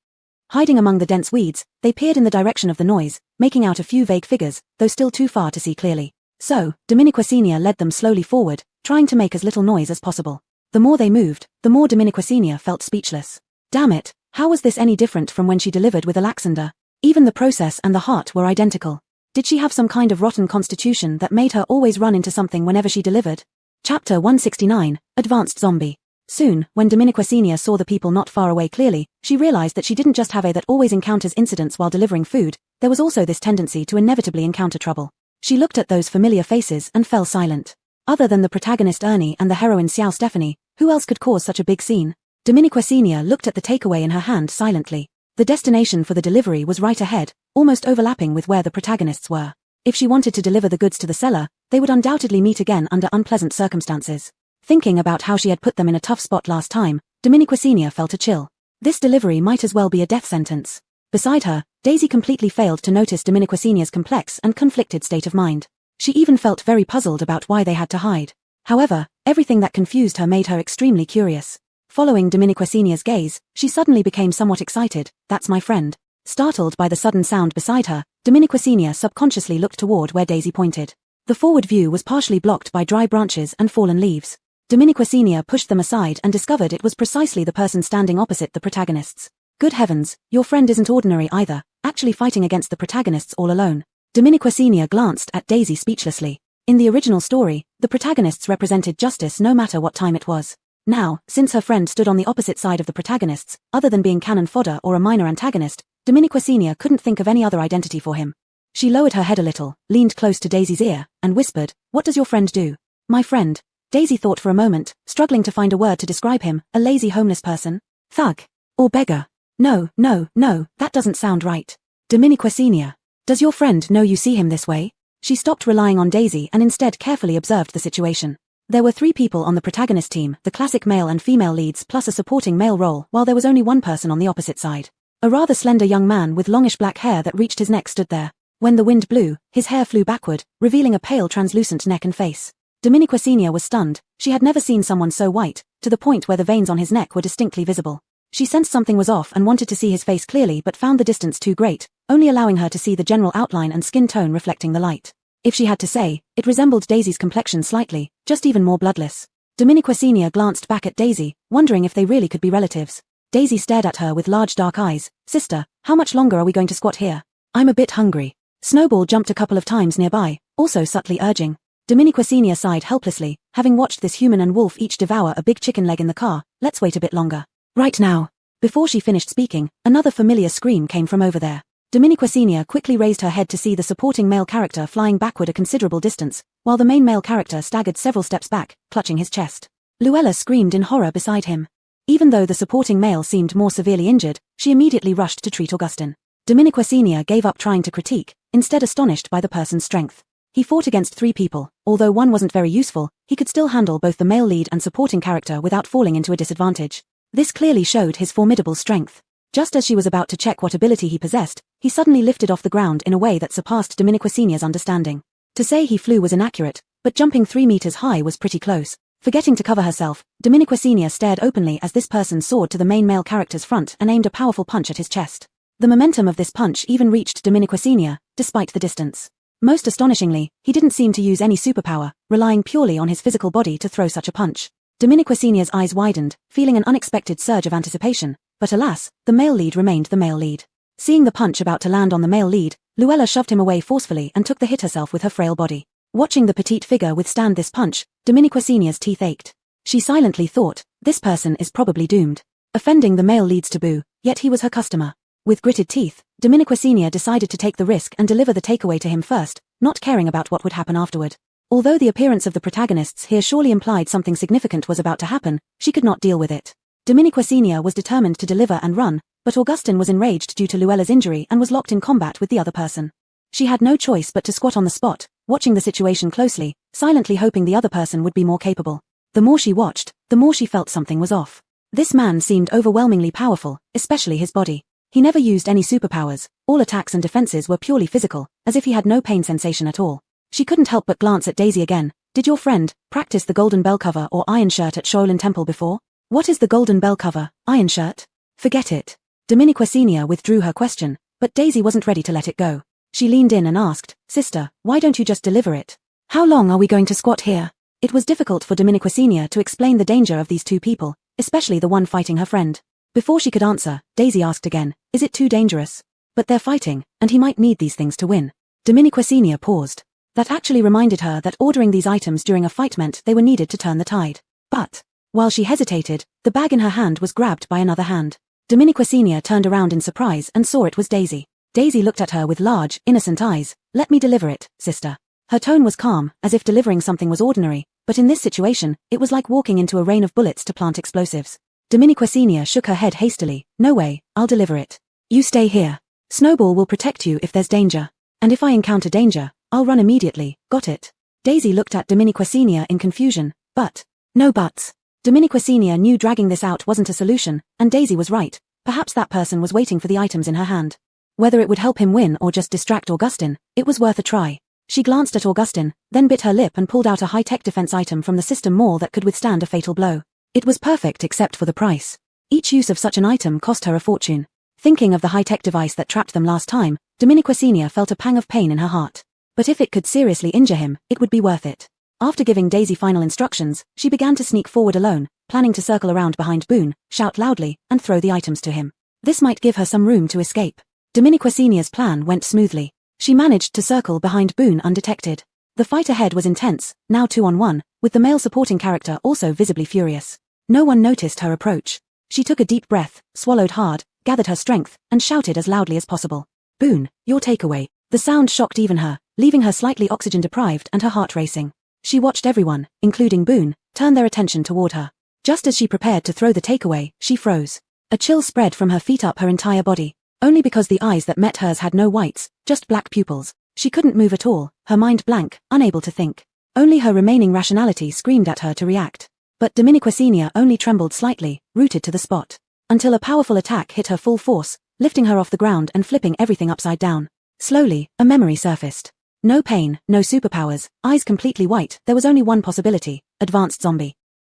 Speaker 1: Hiding among the dense weeds, they peered in the direction of the noise, making out a few vague figures, though still too far to see clearly. So, Dominique Senior led them slowly forward, trying to make as little noise as possible. The more they moved, the more Dominique Senior felt speechless. Damn it, how was this any different from when she delivered with Alexander? Even the process and the heart were identical. Did she have some kind of rotten constitution that made her always run into something whenever she delivered? Chapter 169, Advanced Zombie. Soon, when Dominique Senior saw the people not far away clearly, she realized that she didn't just have a that always encounters incidents while delivering food, there was also this tendency to inevitably encounter trouble. She looked at those familiar faces and fell silent. Other than the protagonist Ernie and the heroine Xiao Stephanie, who else could cause such a big scene? Dominique Senior looked at the takeaway in her hand silently. The destination for the delivery was right ahead, almost overlapping with where the protagonists were. If she wanted to deliver the goods to the seller, they would undoubtedly meet again under unpleasant circumstances. Thinking about how she had put them in a tough spot last time, Dominique Senior felt a chill. This delivery might as well be a death sentence. Beside her, Daisy completely failed to notice Dominique Senior's complex and conflicted state of mind. She even felt very puzzled about why they had to hide. However, everything that confused her made her extremely curious. Following Dominique Senior's gaze, she suddenly became somewhat excited. That's my friend. Startled by the sudden sound beside her, Dominique Senior subconsciously looked toward where Daisy pointed. The forward view was partially blocked by dry branches and fallen leaves. Dominique Senior pushed them aside and discovered it was precisely the person standing opposite the protagonists. Good heavens, your friend isn't ordinary either, actually fighting against the protagonists all alone. Dominiquesenia glanced at Daisy speechlessly. In the original story, the protagonists represented justice no matter what time it was. Now, since her friend stood on the opposite side of the protagonists, other than being cannon fodder or a minor antagonist, Dominiquesenia couldn't think of any other identity for him. She lowered her head a little, leaned close to Daisy's ear, and whispered, "What does your friend do?" "My friend." Daisy thought for a moment, struggling to find a word to describe him, a lazy homeless person? Thug? Or beggar? No, that doesn't sound right. Dominiquesenia. Does your friend know you see him this way? She stopped relying on Daisy and instead carefully observed the situation. There were 3 people on the protagonist team, the classic male and female leads plus a supporting male role, while there was only one person on the opposite side. A rather slender young man with longish black hair that reached his neck stood there. When the wind blew, his hair flew backward, revealing a pale translucent neck and face. Dominiquesenia was stunned. She had never seen someone so white, to the point where the veins on his neck were distinctly visible. She sensed something was off and wanted to see his face clearly but found the distance too great, only allowing her to see the general outline and skin tone reflecting the light. If she had to say, it resembled Daisy's complexion slightly, just even more bloodless. Dominiquesenia glanced back at Daisy, wondering if they really could be relatives. Daisy stared at her with large dark eyes. "Sister, how much longer are we going to squat here? I'm a bit hungry." Snowball jumped a couple of times nearby, also subtly urging. Dominiquesenia sighed helplessly, having watched this human and wolf each devour a big chicken leg in the car. "Let's wait a bit longer." "Right now." Before she finished speaking, another familiar scream came from over there. Dominiquesenia quickly raised her head to see the supporting male character flying backward a considerable distance, while the main male character staggered several steps back, clutching his chest. Luella screamed in horror beside him. Even though the supporting male seemed more severely injured, she immediately rushed to treat Augustin. Dominiquesenia gave up trying to critique, instead astonished by the person's strength. He fought against 3 people, although one wasn't very useful, he could still handle both the male lead and supporting character without falling into a disadvantage. This clearly showed his formidable strength. Just as she was about to check what ability he possessed, he suddenly lifted off the ground in a way that surpassed Dominiquesenia's understanding. To say he flew was inaccurate, but jumping 3 meters high was pretty close. Forgetting to cover herself, Dominiquesenia stared openly as this person soared to the main male character's front and aimed a powerful punch at his chest. The momentum of this punch even reached Dominiquesenia, despite the distance. Most astonishingly, he didn't seem to use any superpower, relying purely on his physical body to throw such a punch. Dominiquesenia's eyes widened, feeling an unexpected surge of anticipation, but alas, the male lead remained the male lead. Seeing the punch about to land on the male lead, Luella shoved him away forcefully and took the hit herself with her frail body. Watching the petite figure withstand this punch, Dominiquesenia's teeth ached. She silently thought, this person is probably doomed. Offending the male lead's taboo, yet he was her customer. With gritted teeth, Dominiquesenia decided to take the risk and deliver the takeaway to him first, not caring about what would happen afterward. Although the appearance of the protagonists here surely implied something significant was about to happen, she could not deal with it. Dominiquesenia was determined to deliver and run, but Augustin was enraged due to Luella's injury and was locked in combat with the other person. She had no choice but to squat on the spot, watching the situation closely, silently hoping the other person would be more capable. The more she watched, the more she felt something was off. This man seemed overwhelmingly powerful, especially his body. He never used any superpowers, all attacks and defenses were purely physical, as if he had no pain sensation at all. She couldn't help but glance at Daisy again. Did your friend practice the golden bell cover or iron shirt at Shaolin Temple before? What is the golden bell cover, iron shirt? Forget it. Dominiquesenia withdrew her question, but Daisy wasn't ready to let it go. She leaned in and asked, Sister, why don't you just deliver it? How long are we going to squat here? It was difficult for Dominiquesenia to explain the danger of these 2 people, especially the one fighting her friend. Before she could answer, Daisy asked again, is it too dangerous? But they're fighting, and he might need these things to win. Dominiquesenia paused. That actually reminded her that ordering these items during a fight meant they were needed to turn the tide. But, while she hesitated, the bag in her hand was grabbed by another hand. Dominiquesenia turned around in surprise and saw it was Daisy. Daisy looked at her with large, innocent eyes. Let me deliver it, sister. Her tone was calm, as if delivering something was ordinary, but in this situation, it was like walking into a rain of bullets to plant explosives. Dominiquesenia shook her head hastily. No way, I'll deliver it. You stay here. Snowball will protect you if there's danger. And if I encounter danger, I'll run immediately, got it? Daisy looked at Dominiquesenia in confusion, but, no buts. Dominiquesenia knew dragging this out wasn't a solution, and Daisy was right. Perhaps that person was waiting for the items in her hand. Whether it would help him win or just distract Augustin, it was worth a try. She glanced at Augustin, then bit her lip and pulled out a high-tech defense item from the system mall that could withstand a fatal blow. It was perfect except for the price. Each use of such an item cost her a fortune. Thinking of the high-tech device that trapped them last time, Dominiquesenia felt a pang of pain in her heart. But if it could seriously injure him, it would be worth it. After giving Daisy final instructions, she began to sneak forward alone, planning to circle around behind Boone, shout loudly, and throw the items to him. This might give her some room to escape. Dominiqua's plan went smoothly. She managed to circle behind Boone undetected. The fight ahead was intense, now 2-on-1, with the male supporting character also visibly furious. No one noticed her approach. She took a deep breath, swallowed hard, gathered her strength, and shouted as loudly as possible. "Boone, your takeaway." The sound shocked even her, leaving her slightly oxygen-deprived and her heart racing. She watched everyone, including Boone, turn their attention toward her. Just as she prepared to throw the takeaway, she froze. A chill spread from her feet up her entire body. Only because the eyes that met hers had no whites, just black pupils. She couldn't move at all, her mind blank, unable to think. Only her remaining rationality screamed at her to react. But Dominiqua's only trembled slightly, rooted to the spot. Until a powerful attack hit her full force, lifting her off the ground and flipping everything upside down. Slowly, a memory surfaced. No pain, no superpowers, eyes completely white, there was only one possibility: advanced zombie.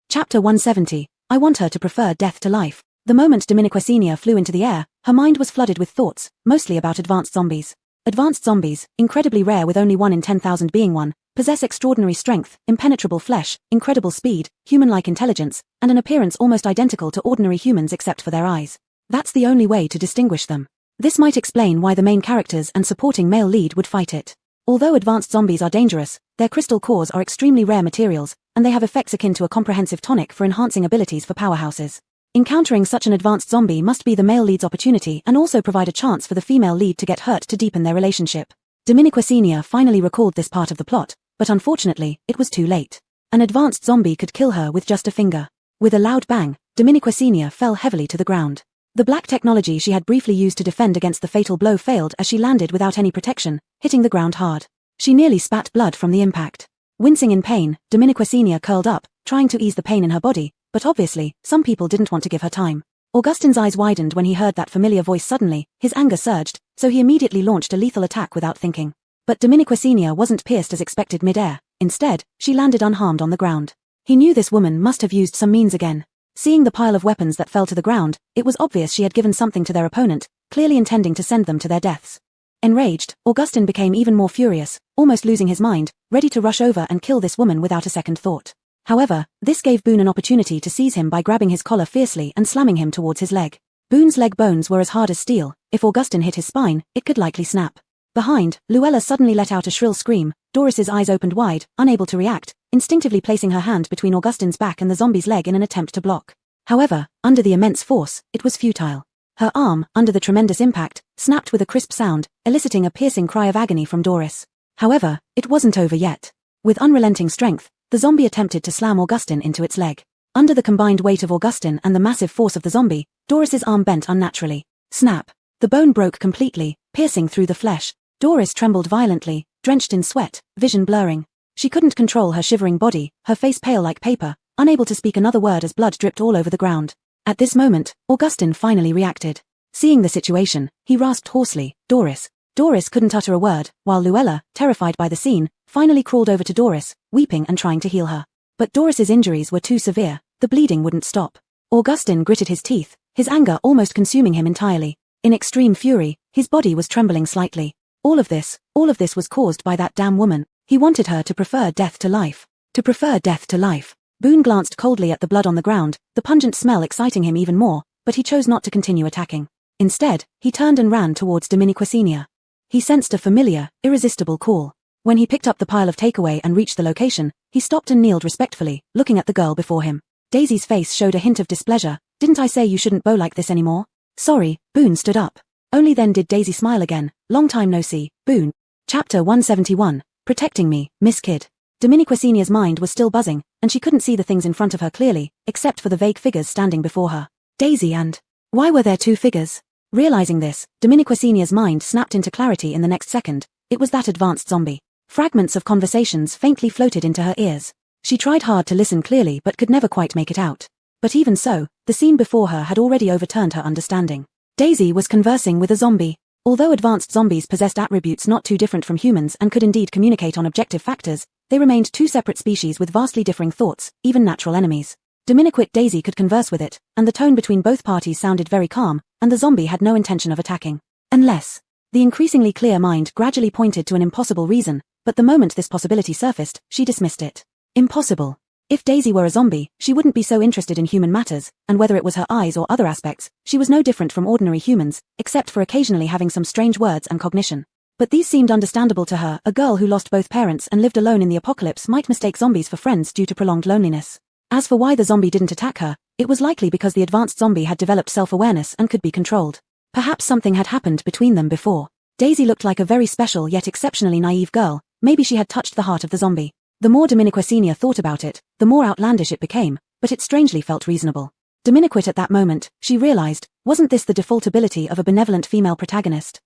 Speaker 1: Chapter 170, I want her to prefer death to life. The moment Dominiqua's flew into the air, her mind was flooded with thoughts, mostly about advanced zombies. Advanced zombies, incredibly rare with only 1 in 10,000 being one, possess extraordinary strength, impenetrable flesh, incredible speed, human-like intelligence, and an appearance almost identical to ordinary humans except for their eyes. That's the only way to distinguish them. This might explain why the main characters and supporting male lead would fight it. Although advanced zombies are dangerous, their crystal cores are extremely rare materials, and they have effects akin to a comprehensive tonic for enhancing abilities for powerhouses. Encountering such an advanced zombie must be the male lead's opportunity and also provide a chance for the female lead to get hurt to deepen their relationship. Dominiqua's finally recalled this part of the plot, but unfortunately, it was too late. An advanced zombie could kill her with just a finger. With a loud bang, Dominiqua's fell heavily to the ground. The black technology she had briefly used to defend against the fatal blow failed as she landed without any protection, hitting the ground hard. She nearly spat blood from the impact. Wincing in pain, Dominiqua's curled up, trying to ease the pain in her body, but obviously, some people didn't want to give her time. Augustine's eyes widened when he heard that familiar voice suddenly, his anger surged, so he immediately launched a lethal attack without thinking. But Dominiqua's wasn't pierced as expected mid-air. Instead, she landed unharmed on the ground. He knew this woman must have used some means again. Seeing the pile of weapons that fell to the ground, it was obvious she had given something to their opponent, clearly intending to send them to their deaths. Enraged, Augustine became even more furious, almost losing his mind, ready to rush over and kill this woman without a second thought. However, this gave Boone an opportunity to seize him by grabbing his collar fiercely and slamming him towards his leg. Boone's leg bones were as hard as steel. If Augustine hit his spine, it could likely snap. Behind, Luella suddenly let out a shrill scream. Doris's eyes opened wide, unable to react, instinctively placing her hand between Augustine's back and the zombie's leg in an attempt to block. However, under the immense force, it was futile. Her arm, under the tremendous impact, snapped with a crisp sound, eliciting a piercing cry of agony from Doris. However, it wasn't over yet. With unrelenting strength, the zombie attempted to slam Augustine into its leg. Under the combined weight of Augustine and the massive force of the zombie, Doris's arm bent unnaturally. Snap! The bone broke completely, piercing through the flesh. Doris trembled violently, drenched in sweat, vision blurring. She couldn't control her shivering body, her face pale like paper, unable to speak another word as blood dripped all over the ground. At this moment, Augustine finally reacted. Seeing the situation, he rasped hoarsely, "Doris." Doris couldn't utter a word, while Luella, terrified by the scene, finally crawled over to Doris, weeping and trying to heal her. But Doris's injuries were too severe, the bleeding wouldn't stop. Augustine gritted his teeth, his anger almost consuming him entirely. In extreme fury, his body was trembling slightly. All of this was caused by that damn woman. He wanted her to prefer death to life. To prefer death to life. Boone glanced coldly at the blood on the ground, the pungent smell exciting him even more, but he chose not to continue attacking. Instead, he turned and ran towards Dominiqua's. He sensed a familiar, irresistible call. When he picked up the pile of takeaway and reached the location, he stopped and kneeled respectfully, looking at the girl before him. Daisy's face showed a hint of displeasure. "Didn't I say you shouldn't bow like this anymore?" "Sorry." Boone stood up. Only then did Daisy smile again. "Long time no see, Boone." Chapter 171, Protecting Me, Miss Kid. Dominiqua's mind was still buzzing, and she couldn't see the things in front of her clearly, except for the vague figures standing before her. Daisy and... Why were there two figures? Realizing this, Dominiqua's mind snapped into clarity in the next second. It was that advanced zombie. Fragments of conversations faintly floated into her ears. She tried hard to listen clearly but could never quite make it out. But even so, the scene before her had already overturned her understanding. Daisy was conversing with a zombie. Although advanced zombies possessed attributes not too different from humans and could indeed communicate on objective factors, they remained two separate species with vastly differing thoughts, even natural enemies. Dominiquate Daisy could converse with it, and the tone between both parties sounded very calm, and the zombie had no intention of attacking. Unless... The increasingly clear mind gradually pointed to an impossible reason, but the moment this possibility surfaced, she dismissed it. Impossible. If Daisy were a zombie, she wouldn't be so interested in human matters, and whether it was her eyes or other aspects, she was no different from ordinary humans, except for occasionally having some strange words and cognition. But these seemed understandable to her. A girl who lost both parents and lived alone in the apocalypse might mistake zombies for friends due to prolonged loneliness. As for why the zombie didn't attack her, it was likely because the advanced zombie had developed self-awareness and could be controlled. Perhaps something had happened between them before. Daisy looked like a very special yet exceptionally naive girl. Maybe she had touched the heart of the zombie. The more Dominique Sr. thought about it, the more outlandish it became, but it strangely felt reasonable. Dominique at that moment, she realized, wasn't this the default ability of a benevolent female protagonist?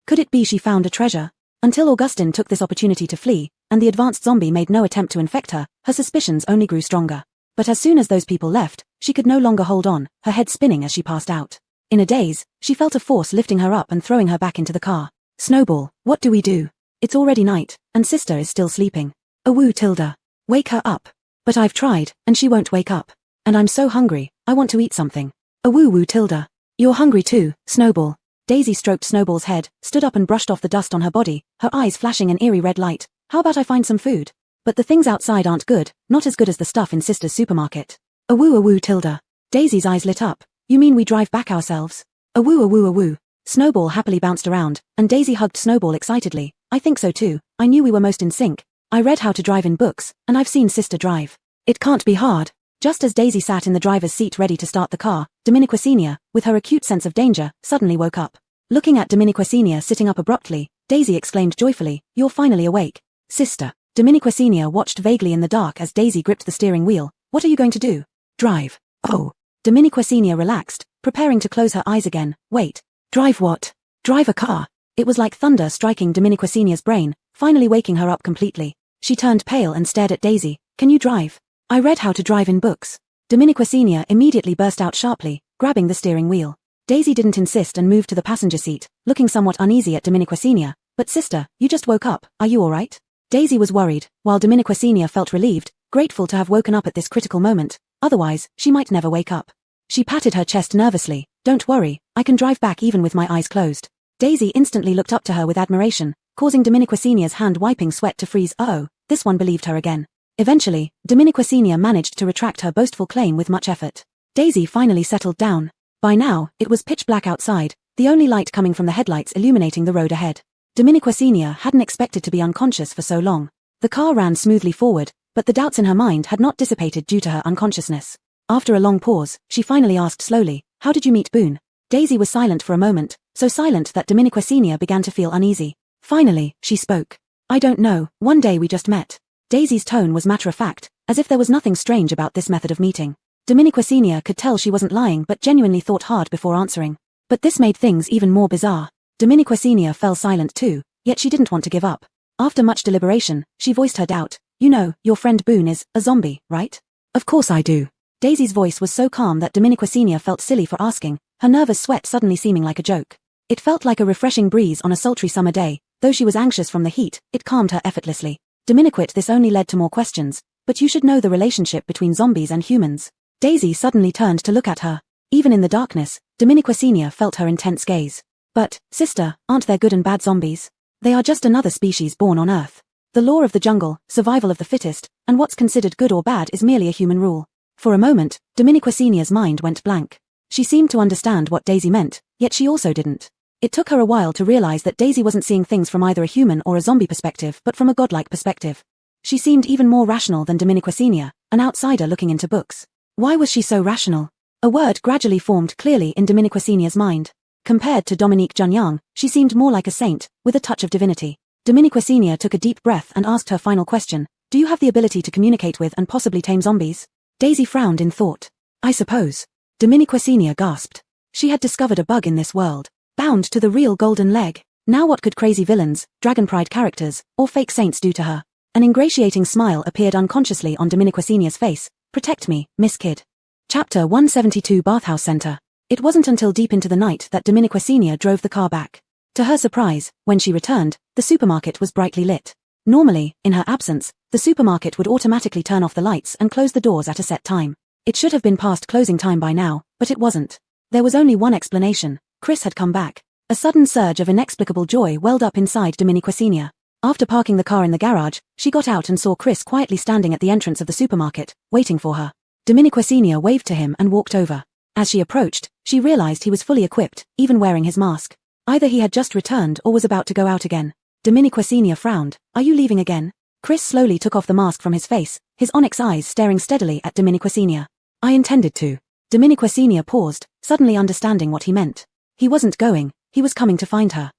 Speaker 1: Could it be she found a treasure? Until Augustine took this opportunity to flee, and the advanced zombie made no attempt to infect her, her suspicions only grew stronger. But as soon as those people left, she could no longer hold on, her head spinning as she passed out. In a daze, she felt a force lifting her up and throwing her back into the car. Snowball, what do we do? It's already night, and sister is still sleeping. Awoo Tilda. Wake her up. But I've tried, and she won't wake up. And I'm so hungry, I want to eat something. Awoo woo Tilda. You're hungry too, Snowball. Daisy stroked Snowball's head, stood up and brushed off the dust on her body, her eyes flashing an eerie red light. How about I find some food? But the things outside aren't good, not as good as the stuff in sister's supermarket. Awoo Tilda. Daisy's eyes lit up. You mean we drive back ourselves? Awoo. Snowball happily bounced around, and Daisy hugged Snowball excitedly. I think so too, I knew we were most in sync. I read how to drive in books, and I've seen sister drive. It can't be hard. Just as Daisy sat in the driver's seat ready to start the car, Dominique Sr., with her acute sense of danger, suddenly woke up. Looking at Dominique Sr. sitting up abruptly, Daisy exclaimed joyfully, You're finally awake. Sister. Dominique Sr. watched vaguely in the dark as Daisy gripped the steering wheel. What are you going to do? Drive. Oh. Dominique Sr. relaxed, preparing to close her eyes again. Wait. Drive what? Drive a car. It was like thunder striking Dominique Sr.'s brain, finally waking her up completely. She turned pale and stared at Daisy. Can you drive? I read how to drive in books. Dominique Sr. immediately burst out sharply, grabbing the steering wheel. Daisy didn't insist and moved to the passenger seat, looking somewhat uneasy at Dominique Sr. But sister, you just woke up, are you alright? Daisy was worried, while Dominique Sr. felt relieved, grateful to have woken up at this critical moment, otherwise, she might never wake up. She patted her chest nervously. Don't worry, I can drive back even with my eyes closed. Daisy instantly looked up to her with admiration, causing Dominique Sr.'s hand wiping sweat to freeze. Oh, this one believed her again. Eventually, Dominique Sr. managed to retract her boastful claim with much effort. Daisy finally settled down. By now, it was pitch black outside, the only light coming from the headlights illuminating the road ahead. Dominique Sr. hadn't expected to be unconscious for so long. The car ran smoothly forward, but the doubts in her mind had not dissipated due to her unconsciousness. After a long pause, she finally asked slowly, How did you meet Boone? Daisy was silent for a moment, so silent that Dominique Sr. began to feel uneasy. Finally, she spoke. I don't know, one day we just met. Daisy's tone was matter-of-fact, as if there was nothing strange about this method of meeting. Dominique Sr. could tell she wasn't lying but genuinely thought hard before answering. But this made things even more bizarre. Dominique Sr. fell silent too, yet she didn't want to give up. After much deliberation, she voiced her doubt. You know, your friend Boone is a zombie, right? Of course I do. Daisy's voice was so calm that Dominique Sr. felt silly for asking, her nervous sweat suddenly seeming like a joke. It felt like a refreshing breeze on a sultry summer day. Though she was anxious from the heat, it calmed her effortlessly. Dominique, this only led to more questions, but you should know the relationship between zombies and humans. Daisy suddenly turned to look at her. Even in the darkness, Dominique Sr. felt her intense gaze. But, sister, aren't there good and bad zombies? They are just another species born on Earth. The law of the jungle, survival of the fittest, and what's considered good or bad is merely a human rule. For a moment, Dominique Sr.'s mind went blank. She seemed to understand what Daisy meant, yet she also didn't. It took her a while to realize that Daisy wasn't seeing things from either a human or a zombie perspective but from a godlike perspective. She seemed even more rational than Dominique Sr., an outsider looking into books. Why was she so rational? A word gradually formed clearly in Dominique Sr.'s mind. Compared to Dominique Junyang, she seemed more like a saint, with a touch of divinity. Dominique Sr. took a deep breath and asked her final question. Do you have the ability to communicate with and possibly tame zombies? Daisy frowned in thought. I suppose. Dominique Sr. gasped. She had discovered a bug in this world. Bound to the real golden leg. Now what could crazy villains, dragon pride characters, or fake saints do to her? An ingratiating smile appeared unconsciously on Dominique Sr.'s face. Protect me, Miss Kid. Chapter 172 Bathhouse Center. It wasn't until deep into the night that Dominique Sr. drove the car back. To her surprise, when she returned, the supermarket was brightly lit. Normally, in her absence, the supermarket would automatically turn off the lights and close the doors at a set time. It should have been past closing time by now, but it wasn't. There was only one explanation. Chris had come back. A sudden surge of inexplicable joy welled up inside Dominique Sr. After parking the car in the garage, she got out and saw Chris quietly standing at the entrance of the supermarket, waiting for her. Dominique waved to him and walked over. As she approached, she realized he was fully equipped, even wearing his mask. Either he had just returned or was about to go out again. Dominique frowned. "Are you leaving again?" Chris slowly took off the mask from his face, his onyx eyes staring steadily at Dominique. "I intended to." Dominique paused, suddenly understanding what he meant. He wasn't going, he was coming to find her.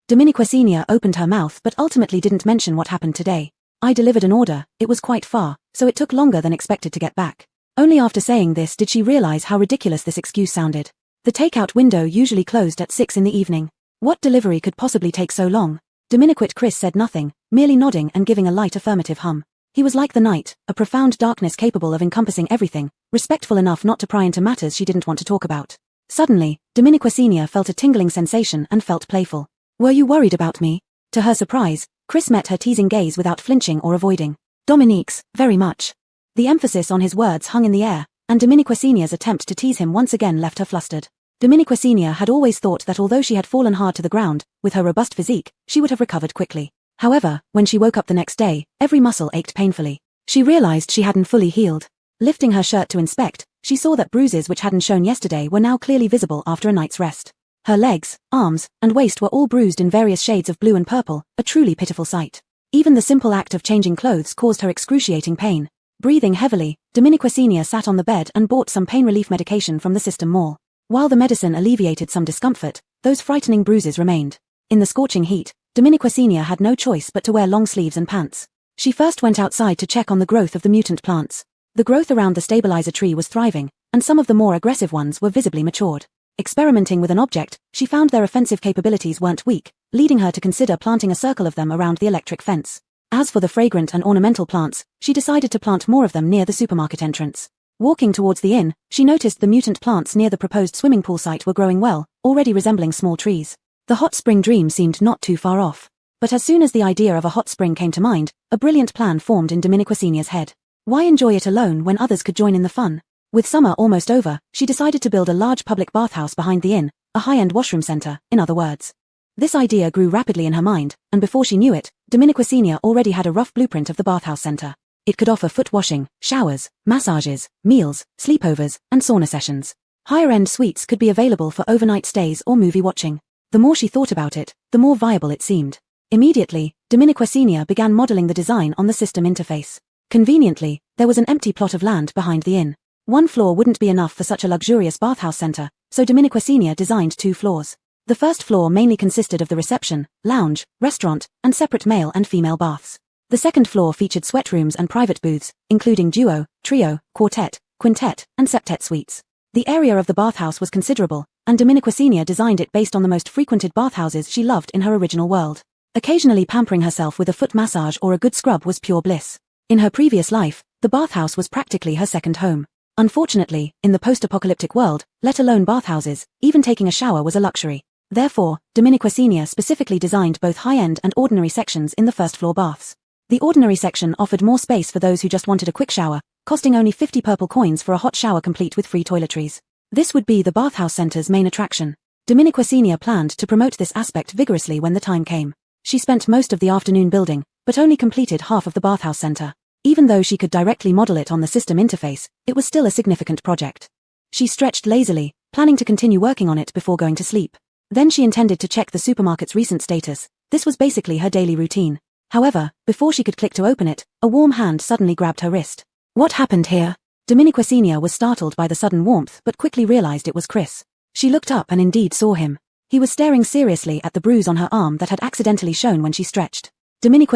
Speaker 1: Dominique opened her mouth but ultimately didn't mention what happened today. "I delivered an order, it was quite far, so it took longer than expected to get back." Only after saying this did she realize how ridiculous this excuse sounded. The takeout window usually closed at 6 in the evening. What delivery could possibly take so long? Dominique Chris said nothing, merely nodding and giving a light affirmative hum. He was like the night, a profound darkness capable of encompassing everything, respectful enough not to pry into matters she didn't want to talk about. Suddenly, Dominique felt a tingling sensation and felt playful. "Were you worried about me?" To her surprise, Chris met her teasing gaze without flinching or avoiding. "Dominique's, very much." The emphasis on his words hung in the air, and Dominique attempt to tease him once again left her flustered. Dominique had always thought that although she had fallen hard to the ground, with her robust physique, she would have recovered quickly. However, when she woke up the next day, every muscle ached painfully. She realized she hadn't fully healed. Lifting her shirt to inspect, she saw that bruises which hadn't shown yesterday were now clearly visible after a night's rest. Her legs, arms, and waist were all bruised in various shades of blue and purple, a truly pitiful sight. Even the simple act of changing clothes caused her excruciating pain. Breathing heavily, Dominique sat on the bed and bought some pain relief medication from the System Mall. While the medicine alleviated some discomfort, those frightening bruises remained. In the scorching heat, Dominique had no choice but to wear long sleeves and pants. She first went outside to check on the growth of the mutant plants. The growth around the stabilizer tree was thriving, and some of the more aggressive ones were visibly matured. Experimenting with an object, she found their offensive capabilities weren't weak, leading her to consider planting a circle of them around the electric fence. As for the fragrant and ornamental plants, she decided to plant more of them near the supermarket entrance. Walking towards the inn, she noticed the mutant plants near the proposed swimming pool site were growing well, already resembling small trees. The hot spring dream seemed not too far off. But as soon as the idea of a hot spring came to mind, a brilliant plan formed in Dominique head. Why enjoy it alone when others could join in the fun? With summer almost over, she decided to build a large public bathhouse behind the inn, a high-end washroom center, in other words. This idea grew rapidly in her mind, and before she knew it, Dominique already had a rough blueprint of the bathhouse center. It could offer foot washing, showers, massages, meals, sleepovers, and sauna sessions. Higher-end suites could be available for overnight stays or movie watching. The more she thought about it, the more viable it seemed. Immediately, Dominique began modeling the design on the system interface. Conveniently, there was an empty plot of land behind the inn. One floor wouldn't be enough for such a luxurious bathhouse center, so Dominique designed 2 floors. The first floor mainly consisted of the reception, lounge, restaurant, and separate male and female baths. The second floor featured sweat rooms and private booths, including duo, trio, quartet, quintet, and septet suites. The area of the bathhouse was considerable, and Dominique designed it based on the most frequented bathhouses she loved in her original world. Occasionally pampering herself with a foot massage or a good scrub was pure bliss. In her previous life, the bathhouse was practically her second home. Unfortunately, in the post-apocalyptic world, let alone bathhouses, even taking a shower was a luxury. Therefore, Dominique specifically designed both high-end and ordinary sections in the first-floor baths. The ordinary section offered more space for those who just wanted a quick shower, costing only 50 purple coins for a hot shower complete with free toiletries. This would be the bathhouse center's main attraction. Dominique planned to promote this aspect vigorously when the time came. She spent most of the afternoon building, but only completed half of the bathhouse center. Even though she could directly model it on the system interface, it was still a significant project. She stretched lazily, planning to continue working on it before going to sleep. Then she intended to check the supermarket's recent status. This was basically her daily routine. However, before she could click to open it, a warm hand suddenly grabbed her wrist. What happened here? Dominique was startled by the sudden warmth but quickly realized it was Chris. She looked up and indeed saw him. He was staring seriously at the bruise on her arm that had accidentally shown when she stretched. Dominique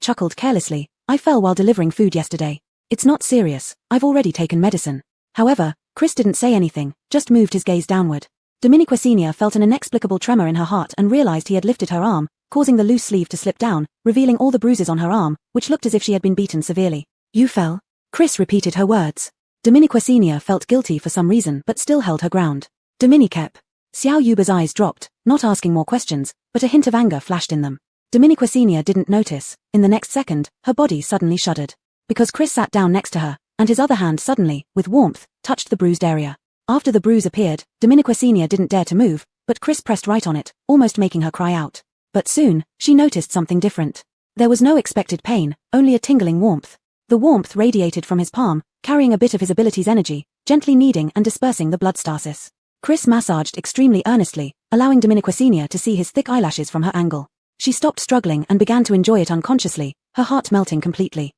Speaker 1: chuckled carelessly. I fell while delivering food yesterday. It's not serious, I've already taken medicine. However, Chris didn't say anything, just moved his gaze downward. Dominique felt an inexplicable tremor in her heart and realized he had lifted her arm, causing the loose sleeve to slip down, revealing all the bruises on her arm, which looked as if she had been beaten severely. You fell? Chris repeated her words. Dominique felt guilty for some reason but still held her ground. Dominique. Xiao Yuba's eyes dropped, not asking more questions, but a hint of anger flashed in them. Dominique didn't notice. In the next second, her body suddenly shuddered. Because Chris sat down next to her, and his other hand suddenly, with warmth, touched the bruised area. After the bruise appeared, Dominique didn't dare to move, but Chris pressed right on it, almost making her cry out. But soon, she noticed something different. There was no expected pain, only a tingling warmth. The warmth radiated from his palm, carrying a bit of his ability's energy, gently kneading and dispersing the blood stasis. Chris massaged extremely earnestly, allowing Dominiquacenia to see his thick eyelashes from her angle. She stopped struggling and began to enjoy it unconsciously, her heart melting completely.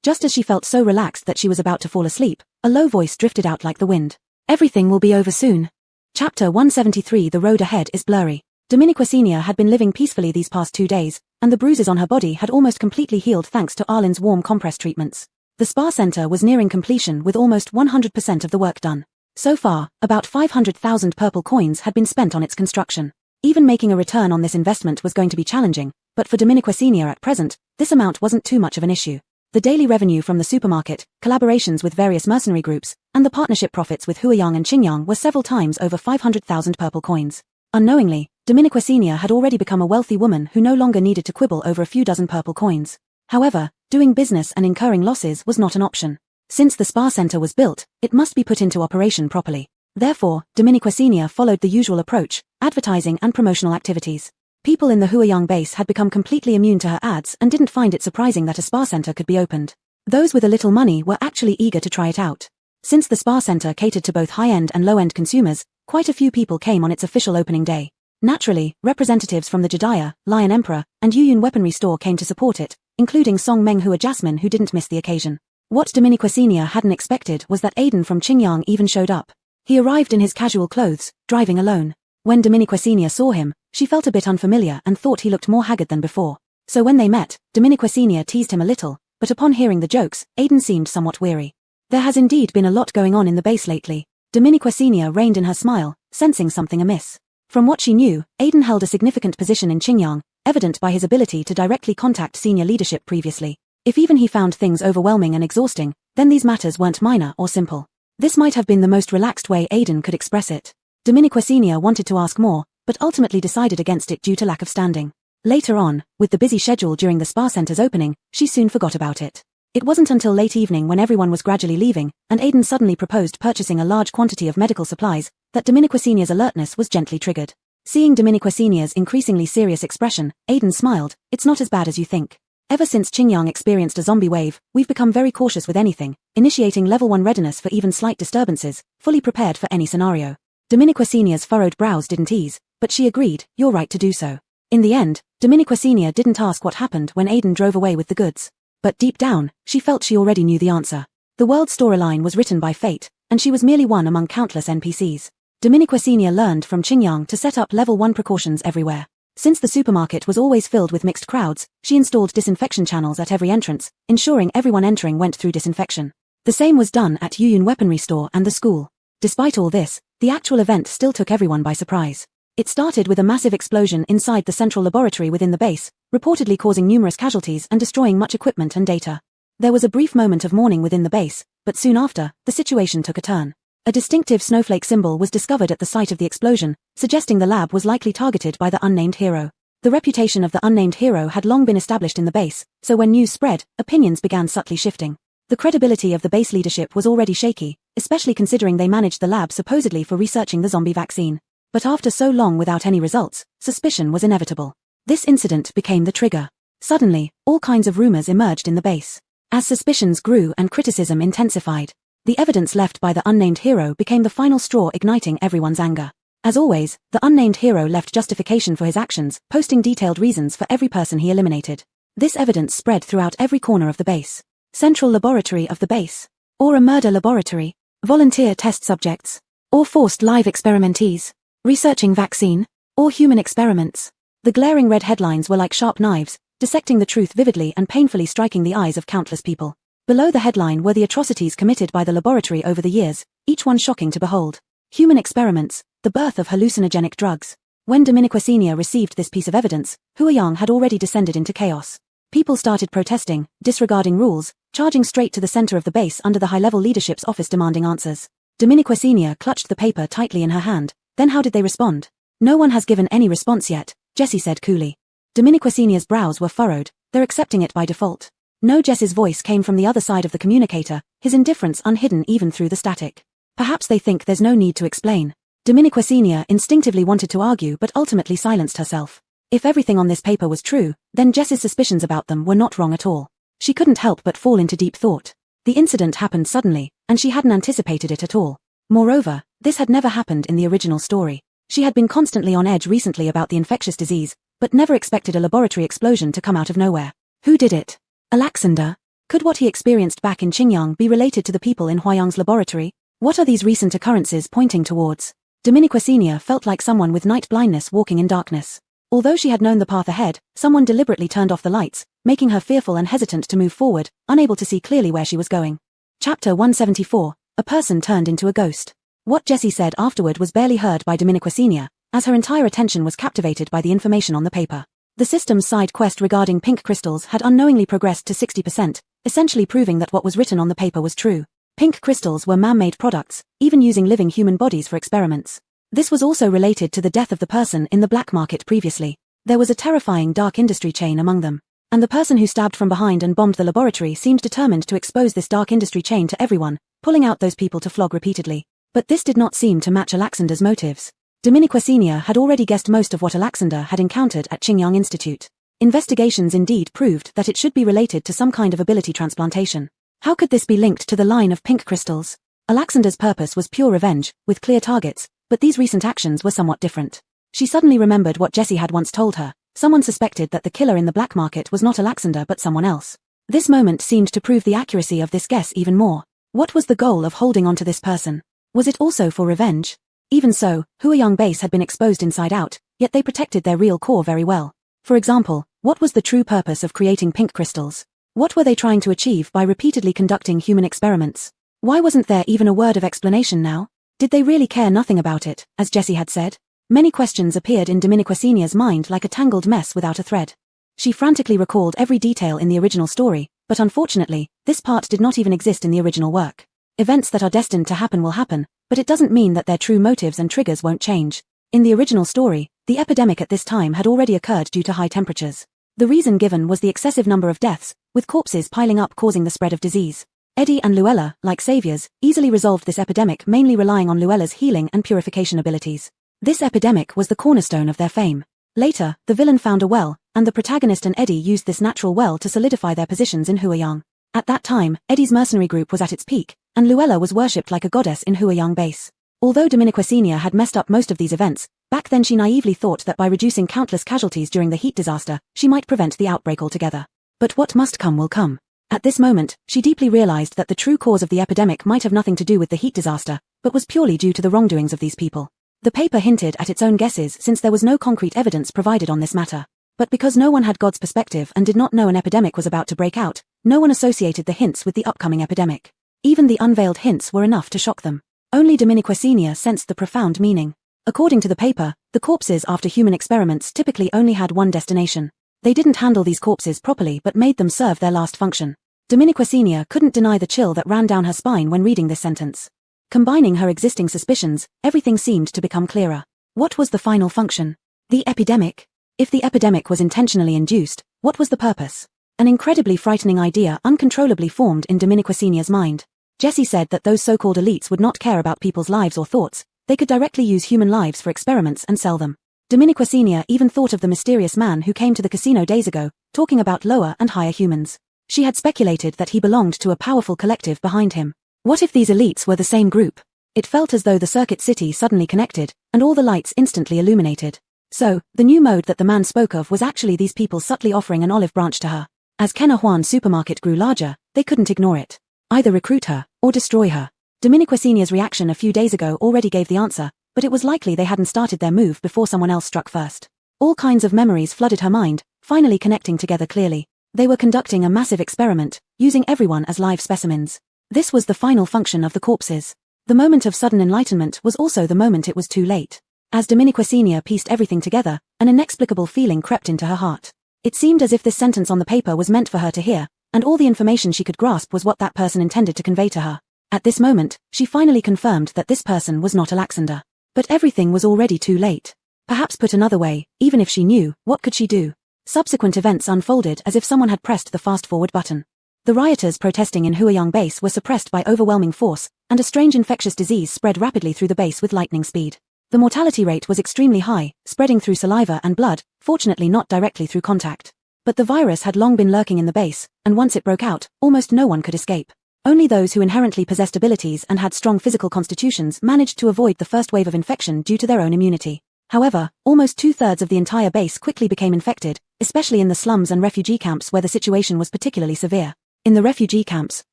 Speaker 1: Just as she felt so relaxed that she was about to fall asleep, a low voice drifted out like the wind. Everything will be over soon. Chapter 173. The road ahead is blurry. Dominiquacenia had been living peacefully these past 2 days, and the bruises on her body had almost completely healed thanks to Arlen's warm compress treatments. The spa center was nearing completion with almost 100% of the work done. So far, about 500,000 purple coins had been spent on its construction. Even making a return on this investment was going to be challenging, but for Dominiquacenia at present, this amount wasn't too much of an issue. The daily revenue from the supermarket, collaborations with various mercenary groups, and the partnership profits with Huayang and Qingyang were several times over 500,000 purple coins. Unknowingly, Dominiquacenia had already become a wealthy woman who no longer needed to quibble over a few dozen purple coins. However, doing business and incurring losses was not an option. Since the spa center was built, it must be put into operation properly. Therefore, Dominiquacenia followed the usual approach, advertising and promotional activities. People in the Huayang base had become completely immune to her ads and didn't find it surprising that a spa center could be opened. Those with a little money were actually eager to try it out. Since the spa center catered to both high-end and low-end consumers, quite a few people came on its official opening day. Naturally, representatives from the Jediah, Lion Emperor, and Yuyun weaponry store came to support it, including Song Menghua Jasmine, who didn't miss the occasion. What Dominiquacenia hadn't expected was that Aiden from Qingyang even showed up. He arrived in his casual clothes, driving alone. When Dominiquacenia saw him, she felt a bit unfamiliar and thought he looked more haggard than before. So when they met, Dominiquacenia teased him a little, but upon hearing the jokes, Aiden seemed somewhat weary. There has indeed been a lot going on in the base lately. Dominiquacenia reined in her smile, sensing something amiss. From what she knew, Aiden held a significant position in Qingyang, evident by his ability to directly contact senior leadership previously. If even he found things overwhelming and exhausting, then these matters weren't minor or simple. This might have been the most relaxed way Aiden could express it. Dominiquacenia wanted to ask more, but ultimately decided against it due to lack of standing. Later on, with the busy schedule during the spa center's opening, she soon forgot about it. It wasn't until late evening when everyone was gradually leaving, and Aiden suddenly proposed purchasing a large quantity of medical supplies, that Dominiquacenia's alertness was gently triggered. Seeing Dominiquacenia's increasingly serious expression, Aiden smiled. It's not as bad as you think. Ever since Qingyang experienced a zombie wave, we've become very cautious with anything, initiating level 1 readiness for even slight disturbances, fully prepared for any scenario. Dominiquacenia's furrowed brows didn't ease, but she agreed, you're right to do so. In the end, Dominiquacenia didn't ask what happened when Aiden drove away with the goods. But deep down, she felt she already knew the answer. The world storyline was written by fate, and she was merely one among countless NPCs. Dominiquacenia learned from Qingyang to set up level 1 precautions everywhere. Since the supermarket was always filled with mixed crowds, she installed disinfection channels at every entrance, ensuring everyone entering went through disinfection. The same was done at Yuyun weaponry store and the school. Despite all this, the actual event still took everyone by surprise. It started with a massive explosion inside the central laboratory within the base, reportedly causing numerous casualties and destroying much equipment and data. There was a brief moment of mourning within the base, but soon after, the situation took a turn. A distinctive snowflake symbol was discovered at the site of the explosion, suggesting the lab was likely targeted by the unnamed hero. The reputation of the unnamed hero had long been established in the base, so when news spread, opinions began subtly shifting. The credibility of the base leadership was already shaky, especially considering they managed the lab supposedly for researching the zombie vaccine. But after so long without any results, suspicion was inevitable. This incident became the trigger. Suddenly, all kinds of rumors emerged in the base. As suspicions grew and criticism intensified, the evidence left by the unnamed hero became the final straw, igniting everyone's anger. As always, the unnamed hero left justification for his actions, posting detailed reasons for every person he eliminated. This evidence spread throughout every corner of the base. Central laboratory of the base. Or a murder laboratory. Volunteer test subjects. Or forced live experimentees. Researching vaccine. Or human experiments. The glaring red headlines were like sharp knives, dissecting the truth vividly and painfully striking the eyes of countless people. Below the headline were the atrocities committed by the laboratory over the years, each one shocking to behold. Human experiments, the birth of hallucinogenic drugs. When Dominiquacenia received this piece of evidence, Huayang had already descended into chaos. People started protesting, disregarding rules, charging straight to the center of the base under the high-level leadership's office demanding answers. Dominiquacenia clutched the paper tightly in her hand. Then how did they respond? No one has given any response yet, Jessie said coolly. Dominiquacenia's brows were furrowed. They're accepting it by default. No, Jess's voice came from the other side of the communicator, his indifference unhidden even through the static. Perhaps they think there's no need to explain. Dominiquacenia instinctively wanted to argue but ultimately silenced herself. If everything on this paper was true, then Jess's suspicions about them were not wrong at all. She couldn't help but fall into deep thought. The incident happened suddenly, and she hadn't anticipated it at all. Moreover, this had never happened in the original story. She had been constantly on edge recently about the infectious disease, but never expected a laboratory explosion to come out of nowhere. Who did it? Alexander? Could what he experienced back in Qingyang be related to the people in Huayang's laboratory? What are these recent occurrences pointing towards? Dominique Senior felt like someone with night blindness walking in darkness. Although she had known the path ahead, someone deliberately turned off the lights, making her fearful and hesitant to move forward, unable to see clearly where she was going. Chapter 174, A Person Turned into a Ghost. What Jessie said afterward was barely heard by Dominique Senior, as her entire attention was captivated by the information on the paper. The system's side quest regarding pink crystals had unknowingly progressed to 60%, essentially proving that what was written on the paper was true. Pink crystals were man-made products, even using living human bodies for experiments. This was also related to the death of the person in the black market previously. There was a terrifying dark industry chain among them. And the person who stabbed from behind and bombed the laboratory seemed determined to expose this dark industry chain to everyone, pulling out those people to flog repeatedly. But this did not seem to match Alexander's motives. Dominique Senior had already guessed most of what Alexander had encountered at Qingyang Institute. Investigations indeed proved that it should be related to some kind of ability transplantation. How could this be linked to the line of pink crystals? Alexander's purpose was pure revenge, with clear targets, but these recent actions were somewhat different. She suddenly remembered what Jessie had once told her. Someone suspected that the killer in the black market was not Alexander but someone else. This moment seemed to prove the accuracy of this guess even more. What was the goal of holding on to this person? Was it also for revenge? Even so, Huayang base had been exposed inside out, yet they protected their real core very well. For example, what was the true purpose of creating pink crystals? What were they trying to achieve by repeatedly conducting human experiments? Why wasn't there even a word of explanation now? Did they really care nothing about it, as Jessie had said? Many questions appeared in Dominique Senior's mind like a tangled mess without a thread. She frantically recalled every detail in the original story, but unfortunately, this part did not even exist in the original work. Events that are destined to happen will happen, but it doesn't mean that their true motives and triggers won't change. In the original story, the epidemic at this time had already occurred due to high temperatures. The reason given was the excessive number of deaths, with corpses piling up causing the spread of disease. Eddie and Luella, like saviors, easily resolved this epidemic, mainly relying on Luella's healing and purification abilities. This epidemic was the cornerstone of their fame. Later, the villain found a well, and the protagonist and Eddie used this natural well to solidify their positions in Huayang. At that time, Eddie's mercenary group was at its peak, and Luella was worshipped like a goddess in Huayang base. Although Dominique Senior had messed up most of these events, back then she naively thought that by reducing countless casualties during the heat disaster, she might prevent the outbreak altogether. But what must come will come. At this moment, she deeply realized that the true cause of the epidemic might have nothing to do with the heat disaster, but was purely due to the wrongdoings of these people. The paper hinted at its own guesses since there was no concrete evidence provided on this matter. But because no one had God's perspective and did not know an epidemic was about to break out, no one associated the hints with the upcoming epidemic. Even the unveiled hints were enough to shock them. Only Dominique Senior sensed the profound meaning. According to the paper, the corpses after human experiments typically only had one destination. They didn't handle these corpses properly but made them serve their last function. Dominique Senior couldn't deny the chill that ran down her spine when reading this sentence. Combining her existing suspicions, everything seemed to become clearer. What was the final function? The epidemic? If the epidemic was intentionally induced, what was the purpose? An incredibly frightening idea uncontrollably formed in Dominique Senior's mind. Jessie said that those so-called elites would not care about people's lives or thoughts, they could directly use human lives for experiments and sell them. Dominique Senior even thought of the mysterious man who came to the casino days ago, talking about lower and higher humans. She had speculated that he belonged to a powerful collective behind him. What if these elites were the same group? It felt as though the circuit city suddenly connected, and all the lights instantly illuminated. So, the new mode that the man spoke of was actually these people subtly offering an olive branch to her. As Kenahuan supermarket grew larger, they couldn't ignore it. Either recruit her, or destroy her. Dominique Senior's reaction a few days ago already gave the answer, but it was likely they hadn't started their move before someone else struck first. All kinds of memories flooded her mind, finally connecting together clearly. They were conducting a massive experiment, using everyone as live specimens. This was the final function of the corpses. The moment of sudden enlightenment was also the moment it was too late. As Dominique Senior pieced everything together, an inexplicable feeling crept into her heart. It seemed as if this sentence on the paper was meant for her to hear, and all the information she could grasp was what that person intended to convey to her. At this moment, she finally confirmed that this person was not Alexander. But everything was already too late. Perhaps put another way, even if she knew, what could she do? Subsequent events unfolded as if someone had pressed the fast-forward button. The rioters protesting in Huayang base were suppressed by overwhelming force, and a strange infectious disease spread rapidly through the base with lightning speed. The mortality rate was extremely high, spreading through saliva and blood, fortunately not directly through contact. But the virus had long been lurking in the base, and once it broke out, almost no one could escape. Only those who inherently possessed abilities and had strong physical constitutions managed to avoid the first wave of infection due to their own immunity. However, almost 2/3 of the entire base quickly became infected, especially in the slums and refugee camps where the situation was particularly severe. In the refugee camps,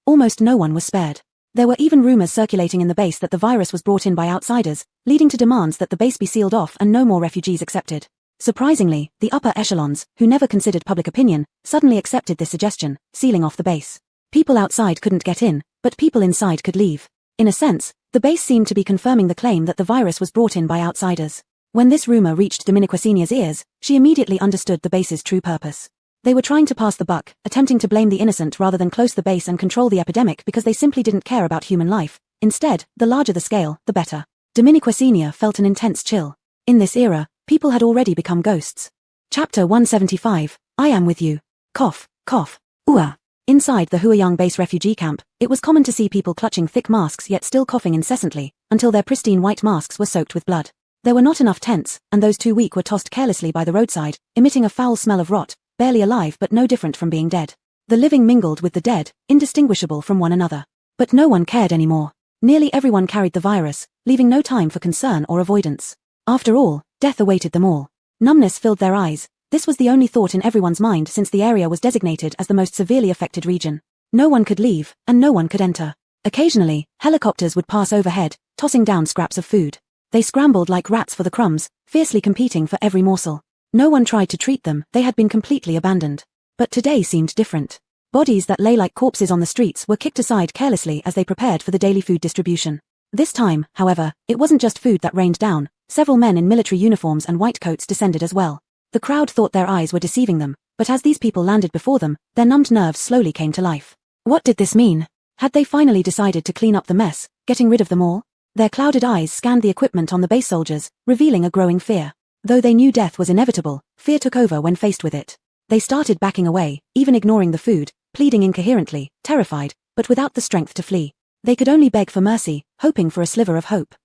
Speaker 1: almost no one was spared. There were even rumors circulating in the base that the virus was brought in by outsiders, leading to demands that the base be sealed off and no more refugees accepted. Surprisingly, the upper echelons, who never considered public opinion, suddenly accepted this suggestion, sealing off the base. People outside couldn't get in, but people inside could leave. In a sense, the base seemed to be confirming the claim that the virus was brought in by outsiders. When this rumor reached Dominiquesenia's ears, she immediately understood the base's true purpose. They were trying to pass the buck, attempting to blame the innocent rather than close the base and control the epidemic because they simply didn't care about human life. Instead, the larger the scale, the better. Dominiquesenia felt an intense chill. In this era, people had already become ghosts. Chapter 175, I am with you. Cough, cough, ooah. Inside the Huayang base refugee camp, it was common to see people clutching thick masks yet still coughing incessantly, until their pristine white masks were soaked with blood. There were not enough tents, and those too weak were tossed carelessly by the roadside, emitting a foul smell of rot, barely alive but no different from being dead. The living mingled with the dead, indistinguishable from one another. But no one cared anymore. Nearly everyone carried the virus, leaving no time for concern or avoidance. After all, death awaited them all. Numbness filled their eyes. This was the only thought in everyone's mind since the area was designated as the most severely affected region. No one could leave, and no one could enter. Occasionally, helicopters would pass overhead, tossing down scraps of food. They scrambled like rats for the crumbs, fiercely competing for every morsel. No one tried to treat them, they had been completely abandoned. But today seemed different. Bodies that lay like corpses on the streets were kicked aside carelessly as they prepared for the daily food distribution. This time, however, it wasn't just food that rained down. Several men in military uniforms and white coats descended as well. The crowd thought their eyes were deceiving them, but as these people landed before them, their numbed nerves slowly came to life. What did this mean? Had they finally decided to clean up the mess, getting rid of them all? Their clouded eyes scanned the equipment on the base soldiers, revealing a growing fear. Though they knew death was inevitable, fear took over when faced with it. They started backing away, even ignoring the food, pleading incoherently, terrified, but without the strength to flee. They could only beg for mercy, hoping for a sliver of hope.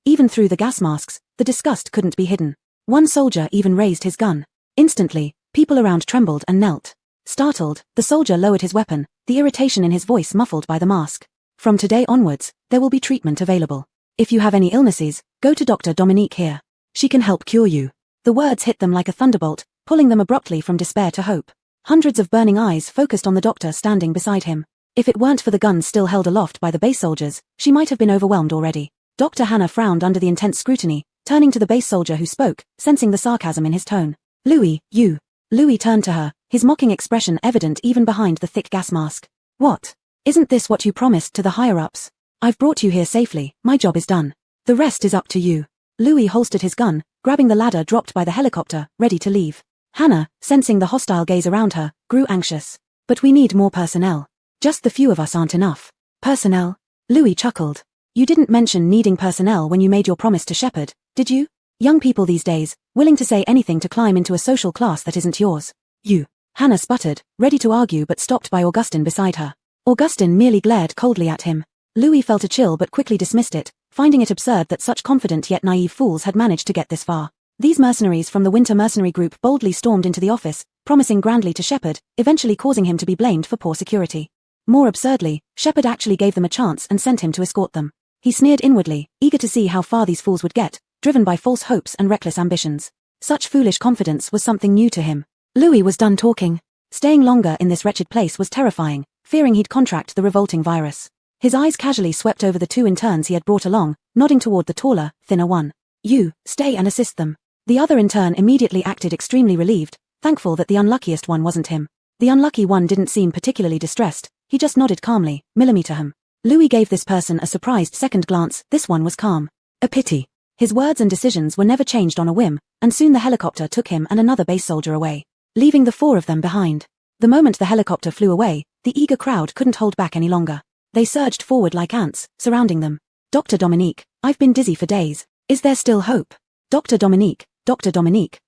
Speaker 1: Even through the gas masks, the disgust couldn't be hidden. One soldier even raised his gun. Instantly, people around trembled and knelt. Startled, the soldier lowered his weapon, the irritation in his voice muffled by the mask. From today onwards, there will be treatment available. If you have any illnesses, go to Dr. Dominique here. She can help cure you. The words hit them like a thunderbolt, pulling them abruptly from despair to hope. Hundreds of burning eyes focused on the doctor standing beside him. If it weren't for the guns still held aloft by the base soldiers, she might have been overwhelmed already. Dr. Hannah frowned under the intense scrutiny, turning to the base soldier who spoke, sensing the sarcasm in his tone. Louis, you. Louis turned to her, his mocking expression evident even behind the thick gas mask. What? Isn't this what you promised to the higher-ups? I've brought you here safely, my job is done. The rest is up to you. Louis holstered his gun, grabbing the ladder dropped by the helicopter, ready to leave. Hannah, sensing the hostile gaze around her, grew anxious. But we need more personnel. Just the few of us aren't enough. Personnel? Louis chuckled. You didn't mention needing personnel when you made your promise to Shepard, did you? Young people these days, willing to say anything to climb into a social class that isn't yours. You. Hannah sputtered, ready to argue but stopped by Augustin beside her. Augustin merely glared coldly at him. Louis felt a chill but quickly dismissed it, finding it absurd that such confident yet naive fools had managed to get this far. These mercenaries from the Winter Mercenary Group boldly stormed into the office, promising grandly to Shepard, eventually causing him to be blamed for poor security. More absurdly, Shepard actually gave them a chance and sent him to escort them. He sneered inwardly, eager to see how far these fools would get, driven by false hopes and reckless ambitions. Such foolish confidence was something new to him. Louis was done talking. Staying longer in this wretched place was terrifying, fearing he'd contract the revolting virus. His eyes casually swept over the two interns he had brought along, nodding toward the taller, thinner one. You, stay and assist them. The other intern immediately acted extremely relieved, thankful that the unluckiest one wasn't him. The unlucky one didn't seem particularly distressed, he just nodded calmly, millimeter him. Louis gave this person a surprised second glance, this one was calm. A pity. His words and decisions were never changed on a whim, and soon the helicopter took him and another base soldier away, leaving the four of them behind. The moment the helicopter flew away, the eager crowd couldn't hold back any longer. They surged forward like ants, surrounding them. Dr. Dominique, I've been dizzy for days. Is there still hope? Dr. Dominique,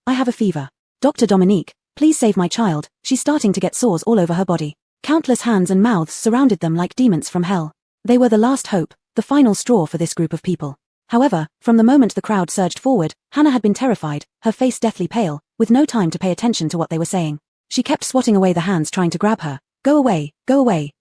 Speaker 1: I have a fever. Dr. Dominique, please save my child, she's starting to get sores all over her body. Countless hands and mouths surrounded them like demons from hell. They were the last hope, the final straw for this group of people. However, from the moment the crowd surged forward, Hannah had been terrified, her face deathly pale, with no time to pay attention to what they were saying. She kept swatting away the hands trying to grab her. Go away,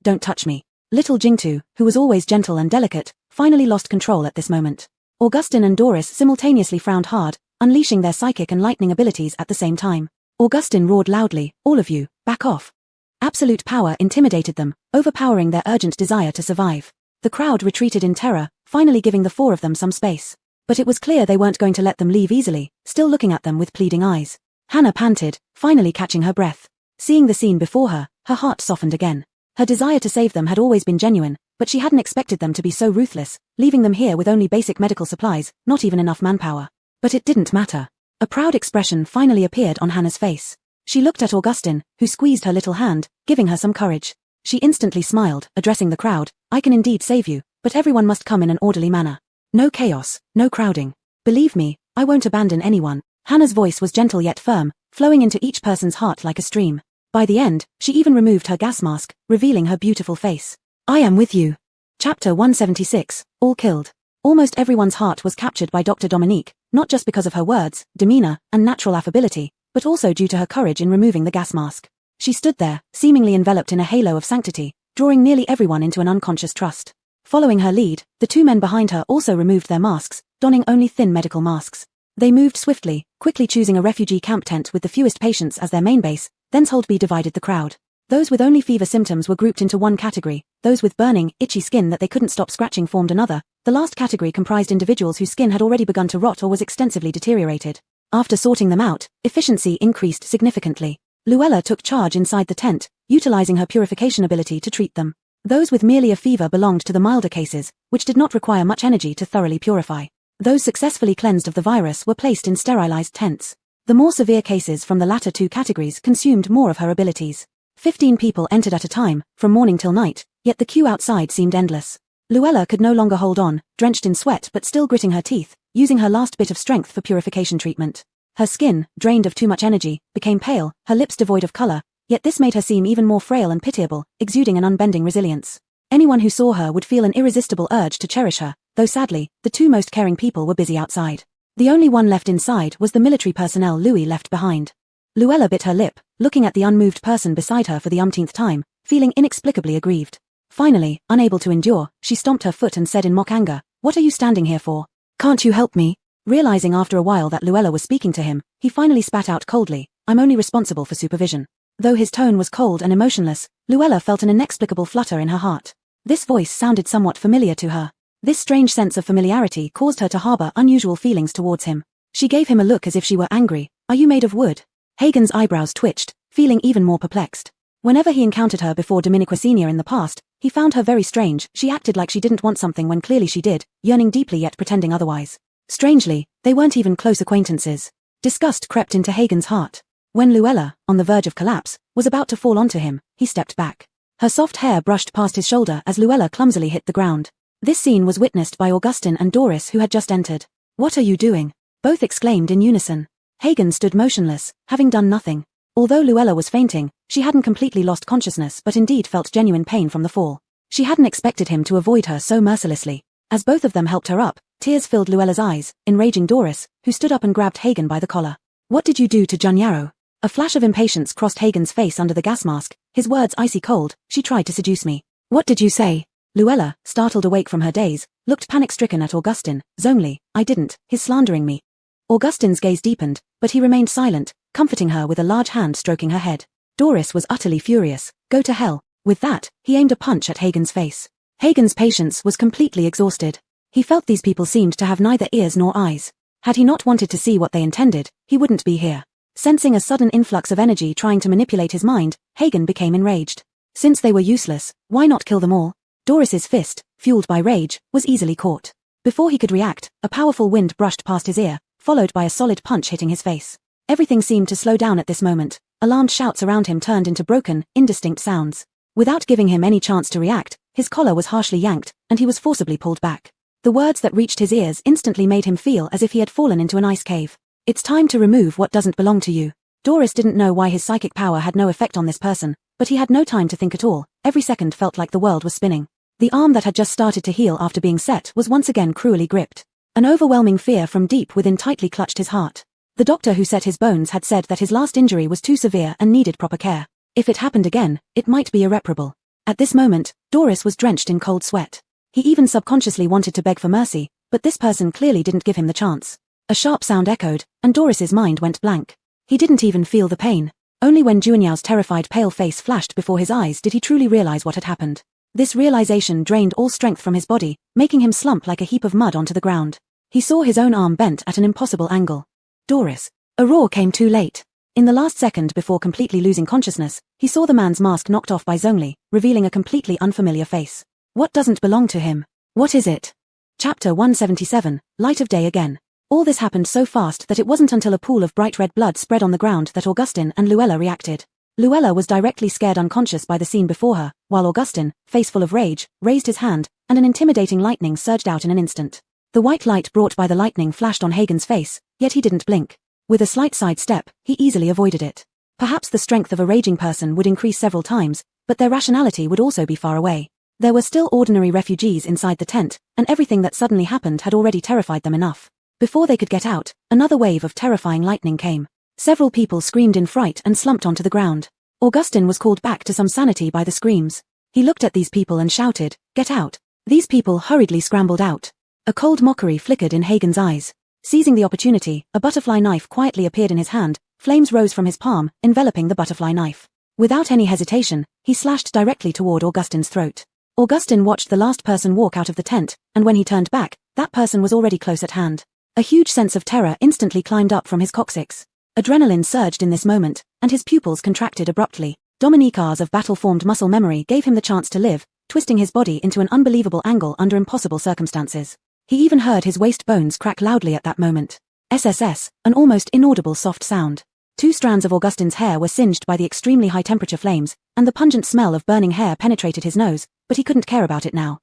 Speaker 1: don't touch me. Little Jingtu, who was always gentle and delicate, finally lost control at this moment. Augustine and Doris simultaneously frowned hard, unleashing their psychic and lightning abilities at the same time. Augustine roared loudly, all of you, back off. Absolute power intimidated them, overpowering their urgent desire to survive. The crowd retreated in terror, finally giving the four of them some space. But it was clear they weren't going to let them leave easily, still looking at them with pleading eyes. Hannah panted, finally catching her breath. Seeing the scene before her, her heart softened again. Her desire to save them had always been genuine, but she hadn't expected them to be so ruthless, leaving them here with only basic medical supplies, not even enough manpower. But it didn't matter. A proud expression finally appeared on Hannah's face. She looked at Augustine, who squeezed her little hand, giving her some courage. She instantly smiled, addressing the crowd, I can indeed save you, but everyone must come in an orderly manner. No chaos, no crowding. Believe me, I won't abandon anyone. Hannah's voice was gentle yet firm, flowing into each person's heart like a stream. By the end, she even removed her gas mask, revealing her beautiful face. I am with you. Chapter 176, All Killed. Almost everyone's heart was captured by Dr. Dominique, not just because of her words, demeanor, and natural affability, but also due to her courage in removing the gas mask. She stood there, seemingly enveloped in a halo of sanctity, drawing nearly everyone into an unconscious trust. Following her lead, the two men behind her also removed their masks, donning only thin medical masks. They moved swiftly, quickly choosing a refugee camp tent with the fewest patients as their main base, thence Holdby divided the crowd. Those with only fever symptoms were grouped into one category, those with burning, itchy skin that they couldn't stop scratching formed another. The last category comprised individuals whose skin had already begun to rot or was extensively deteriorated. After sorting them out, efficiency increased significantly. Luella took charge inside the tent, utilizing her purification ability to treat them. Those with merely a fever belonged to the milder cases, which did not require much energy to thoroughly purify. Those successfully cleansed of the virus were placed in sterilized tents. The more severe cases from the latter two categories consumed more of her abilities. 15 people entered at a time, from morning till night, yet the queue outside seemed endless. Luella could no longer hold on, drenched in sweat but still gritting her teeth, using her last bit of strength for purification treatment. Her skin, drained of too much energy, became pale, her lips devoid of color, yet this made her seem even more frail and pitiable, exuding an unbending resilience. Anyone who saw her would feel an irresistible urge to cherish her, though sadly, the two most caring people were busy outside. The only one left inside was the military personnel Louis left behind. Luella bit her lip, looking at the unmoved person beside her for the umpteenth time, feeling inexplicably aggrieved. Finally, unable to endure, she stomped her foot and said in mock anger, "What are you standing here for? Can't you help me?" Realizing after a while that Luella was speaking to him, he finally spat out coldly, "I'm only responsible for supervision." Though his tone was cold and emotionless, Luella felt an inexplicable flutter in her heart. This voice sounded somewhat familiar to her. This strange sense of familiarity caused her to harbor unusual feelings towards him. She gave him a look as if she were angry. "Are you made of wood?" Hagen's eyebrows twitched, feeling even more perplexed. Whenever he encountered her before Dominique Senior in the past, he found her very strange. She acted like she didn't want something when clearly she did, yearning deeply yet pretending otherwise. Strangely, they weren't even close acquaintances. Disgust crept into Hagen's heart. When Luella, on the verge of collapse, was about to fall onto him, he stepped back. Her soft hair brushed past his shoulder as Luella clumsily hit the ground. This scene was witnessed by Augustine and Doris, who had just entered. "What are you doing?" both exclaimed in unison. Hagen stood motionless, having done nothing. Although Luella was fainting, she hadn't completely lost consciousness but indeed felt genuine pain from the fall. She hadn't expected him to avoid her so mercilessly. As both of them helped her up, tears filled Luella's eyes, enraging Doris, who stood up and grabbed Hagen by the collar. "What did you do to Janyaro?" A flash of impatience crossed Hagen's face under the gas mask, his words icy cold. "She tried to seduce me." "What did you say?" Luella, startled awake from her daze, looked panic-stricken at Augustine. "Zonely, I didn't, he's slandering me." Augustine's gaze deepened, but he remained silent, comforting her with a large hand stroking her head. Doris was utterly furious. "Go to hell." With that, he aimed a punch at Hagen's face. Hagen's patience was completely exhausted. He felt these people seemed to have neither ears nor eyes. Had he not wanted to see what they intended, he wouldn't be here. Sensing a sudden influx of energy trying to manipulate his mind, Hagen became enraged. Since they were useless, why not kill them all? Doris's fist, fueled by rage, was easily caught. Before he could react, a powerful wind brushed past his ear, followed by a solid punch hitting his face. Everything seemed to slow down at this moment. Alarmed shouts around him turned into broken, indistinct sounds. Without giving him any chance to react, his collar was harshly yanked, and he was forcibly pulled back. The words that reached his ears instantly made him feel as if he had fallen into an ice cave. "It's time to remove what doesn't belong to you." Doris didn't know why his psychic power had no effect on this person, but he had no time to think at all. Every second felt like the world was spinning. The arm that had just started to heal after being set was once again cruelly gripped. An overwhelming fear from deep within tightly clutched his heart. The doctor who set his bones had said that his last injury was too severe and needed proper care. If it happened again, it might be irreparable. At this moment, Doris was drenched in cold sweat. He even subconsciously wanted to beg for mercy, but this person clearly didn't give him the chance. A sharp sound echoed, and Doris's mind went blank. He didn't even feel the pain. Only when Junyau's terrified pale face flashed before his eyes did he truly realize what had happened. This realization drained all strength from his body, making him slump like a heap of mud onto the ground. He saw his own arm bent at an impossible angle. Doris. A roar came too late. In the last second before completely losing consciousness, he saw the man's mask knocked off by Zhongli, revealing a completely unfamiliar face. What doesn't belong to him? What is it? Chapter 177, Light of Day Again. All this happened so fast that it wasn't until a pool of bright red blood spread on the ground that Augustin and Luella reacted. Luella was directly scared unconscious by the scene before her, while Augustin, face full of rage, raised his hand, and an intimidating lightning surged out in an instant. The white light brought by the lightning flashed on Hagen's face, yet he didn't blink. With a slight side step, he easily avoided it. Perhaps the strength of a raging person would increase several times, but their rationality would also be far away. There were still ordinary refugees inside the tent, and everything that suddenly happened had already terrified them enough. Before they could get out, another wave of terrifying lightning came. Several people screamed in fright and slumped onto the ground. Augustin was called back to some sanity by the screams. He looked at these people and shouted, "Get out!" These people hurriedly scrambled out. A cold mockery flickered in Hagen's eyes. Seizing the opportunity, a butterfly knife quietly appeared in his hand, flames rose from his palm, enveloping the butterfly knife. Without any hesitation, he slashed directly toward Augustin's throat. Augustin watched the last person walk out of the tent, and when he turned back, that person was already close at hand. A huge sense of terror instantly climbed up from his coccyx. Adrenaline surged in this moment, and his pupils contracted abruptly. Dominique hours of battle-formed muscle memory gave him the chance to live, twisting his body into an unbelievable angle under impossible circumstances. He even heard his waist bones crack loudly at that moment. SSS, an almost inaudible soft sound. 2 strands of Augustin's hair were singed by the extremely high-temperature flames, and the pungent smell of burning hair penetrated his nose, but he couldn't care about it now.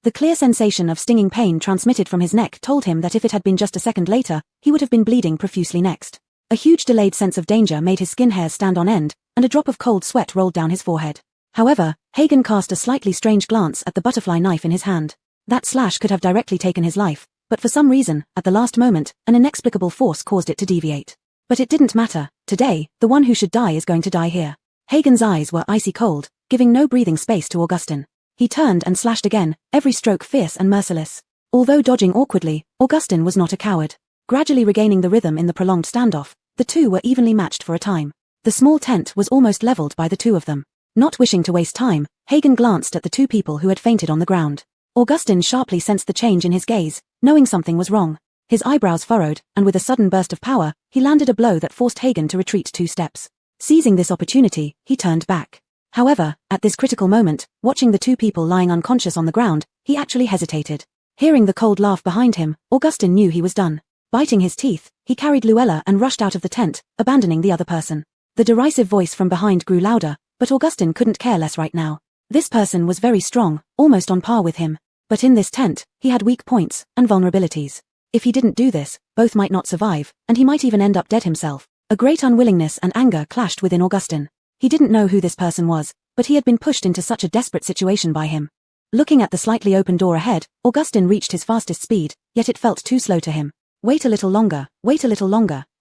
Speaker 1: The clear sensation of stinging pain transmitted from his neck told him that if it had been just a second later, he would have been bleeding profusely next. A huge delayed sense of danger made his skin hairs stand on end, and a drop of cold sweat rolled down his forehead. However, Hagen cast a slightly strange glance at the butterfly knife in his hand. That slash could have directly taken his life, but for some reason, at the last moment, an inexplicable force caused it to deviate. But it didn't matter. Today, the one who should die is going to die here. Hagen's eyes were icy cold, giving no breathing space to Augustin. He turned and slashed again, every stroke fierce and merciless. Although dodging awkwardly, Augustin was not a coward. Gradually regaining the rhythm in the prolonged standoff, the two were evenly matched for a time. The small tent was almost leveled by the two of them. Not wishing to waste time, Hagen glanced at the 2 people who had fainted on the ground. Augustin sharply sensed the change in his gaze, knowing something was wrong. His eyebrows furrowed, and with a sudden burst of power, he landed a blow that forced Hagen to retreat 2 steps. Seizing this opportunity, he turned back. However, at this critical moment, watching the 2 people lying unconscious on the ground, he actually hesitated. Hearing the cold laugh behind him, Augustin knew he was done. Biting his teeth, he carried Luella and rushed out of the tent, abandoning the other person. The derisive voice from behind grew louder, but Augustin couldn't care less right now. This person was very strong, almost on par with him. But in this tent, he had weak points and vulnerabilities. If he didn't do this, both might not survive, and he might even end up dead himself. A great unwillingness and anger clashed within Augustin. He didn't know who this person was, but he had been pushed into such a desperate situation by him. Looking at the slightly open door ahead, Augustin reached his fastest speed, yet it felt too slow to him. Wait a little longer,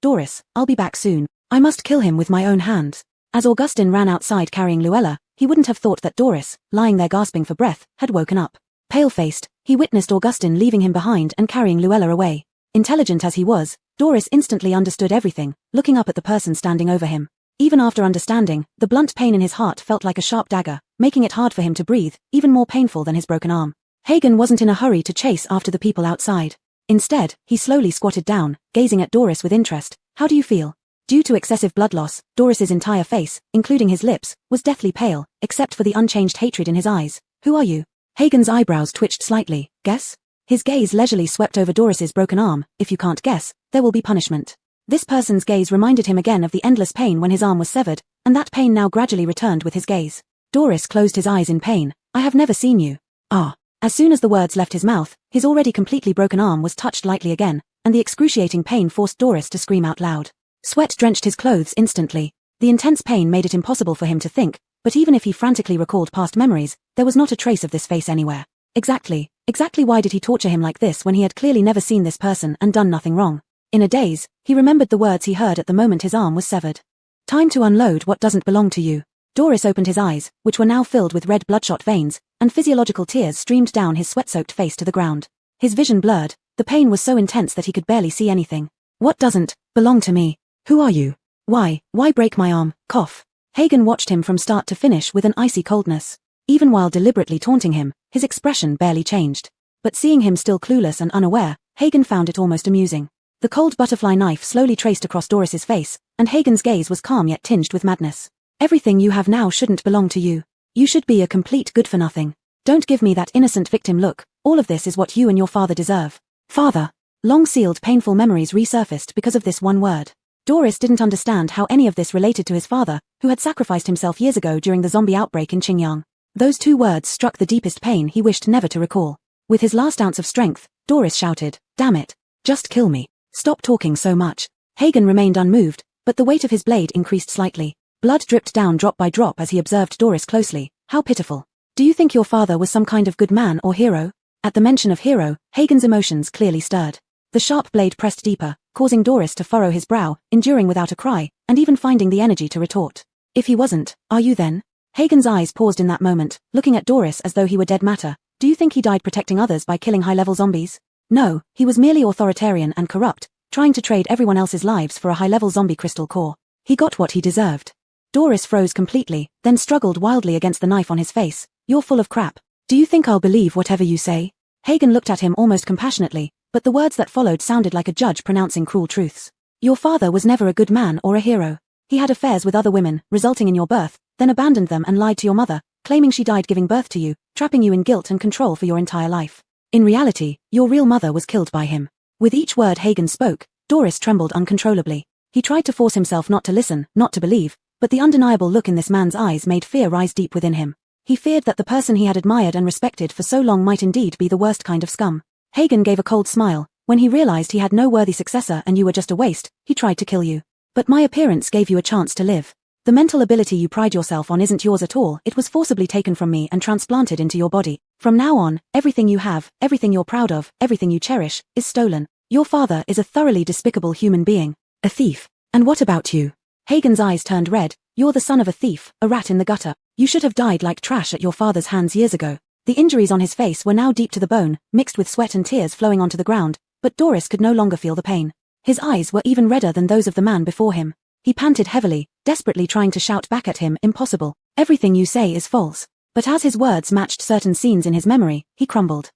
Speaker 1: Doris, I'll be back soon. I must kill him with my own hands. As Augustin ran outside carrying Luella, he wouldn't have thought that Doris, lying there gasping for breath, had woken up. Pale-faced, he witnessed Augustin leaving him behind and carrying Luella away. Intelligent as he was, Doris instantly understood everything, looking up at the person standing over him. Even after understanding, the blunt pain in his heart felt like a sharp dagger, making it hard for him to breathe, even more painful than his broken arm. Hagen wasn't in a hurry to chase after the people outside. Instead, he slowly squatted down, gazing at Doris with interest. How do you feel? Due to excessive blood loss, Doris's entire face, including his lips, was deathly pale, except for the unchanged hatred in his eyes. Who are you? Hagen's eyebrows twitched slightly. Guess? His gaze leisurely swept over Doris's broken arm. If you can't guess, there will be punishment. This person's gaze reminded him again of the endless pain when his arm was severed, and that pain now gradually returned with his gaze. Doris closed his eyes in pain. I have never seen you. Ah. As soon as the words left his mouth, his already completely broken arm was touched lightly again, and the excruciating pain forced Doris to scream out loud. Sweat drenched his clothes instantly. The intense pain made it impossible for him to think, but even if he frantically recalled past memories, there was not a trace of this face anywhere. Exactly, Exactly why did he torture him like this when he had clearly never seen this person and done nothing wrong? In a daze, he remembered the words he heard at the moment his arm was severed. Time to unload what doesn't belong to you. Doris opened his eyes, which were now filled with red bloodshot veins, and physiological tears streamed down his sweat-soaked face to the ground. His vision blurred, the pain was so intense that he could barely see anything. What doesn't belong to me? Who are you? Why break my arm? Cough. Hagen watched him from start to finish with an icy coldness. Even while deliberately taunting him, his expression barely changed. But seeing him still clueless and unaware, Hagen found it almost amusing. The cold butterfly knife slowly traced across Doris's face, and Hagen's gaze was calm yet tinged with madness. Everything you have now shouldn't belong to you. You should be a complete good-for-nothing. Don't give me that innocent victim look, all of this is what you and your father deserve. Father. Long-sealed painful memories resurfaced because of this one word. Doris didn't understand how any of this related to his father, who had sacrificed himself years ago during the zombie outbreak in Qingyang. Those two words struck the deepest pain he wished never to recall. With his last ounce of strength, Doris shouted, "Damn it. Just kill me. Stop talking so much." Hagen remained unmoved, but the weight of his blade increased slightly. Blood dripped down drop by drop as he observed Doris closely. How pitiful. Do you think your father was some kind of good man or hero? At the mention of hero, Hagen's emotions clearly stirred. The sharp blade pressed deeper, causing Doris to furrow his brow, enduring without a cry, and even finding the energy to retort. If he wasn't, are you then? Hagen's eyes paused in that moment, looking at Doris as though he were dead matter. Do you think he died protecting others by killing high-level zombies? No, he was merely authoritarian and corrupt, trying to trade everyone else's lives for a high-level zombie crystal core. He got what he deserved. Doris froze completely, then struggled wildly against the knife on his face. You're full of crap. Do you think I'll believe whatever you say? Hagen looked at him almost compassionately, but the words that followed sounded like a judge pronouncing cruel truths. Your father was never a good man or a hero. He had affairs with other women, resulting in your birth, then abandoned them and lied to your mother, claiming she died giving birth to you, trapping you in guilt and control for your entire life. In reality, your real mother was killed by him. With each word Hagen spoke, Doris trembled uncontrollably. He tried to force himself not to listen, not to believe, but the undeniable look in this man's eyes made fear rise deep within him. He feared that the person he had admired and respected for so long might indeed be the worst kind of scum. Hagen gave a cold smile. When he realized he had no worthy successor and you were just a waste, he tried to kill you. But my appearance gave you a chance to live. The mental ability you pride yourself on isn't yours at all, it was forcibly taken from me and transplanted into your body. From now on, everything you have, everything you're proud of, everything you cherish, is stolen. Your father is a thoroughly despicable human being. A thief. And what about you? Hagen's eyes turned red. You're the son of a thief, a rat in the gutter. You should have died like trash at your father's hands years ago. The injuries on his face were now deep to the bone, mixed with sweat and tears flowing onto the ground, but Doris could no longer feel the pain. His eyes were even redder than those of the man before him. He panted heavily, desperately trying to shout back at him, impossible. Everything you say is false. But as his words matched certain scenes in his memory, he crumbled.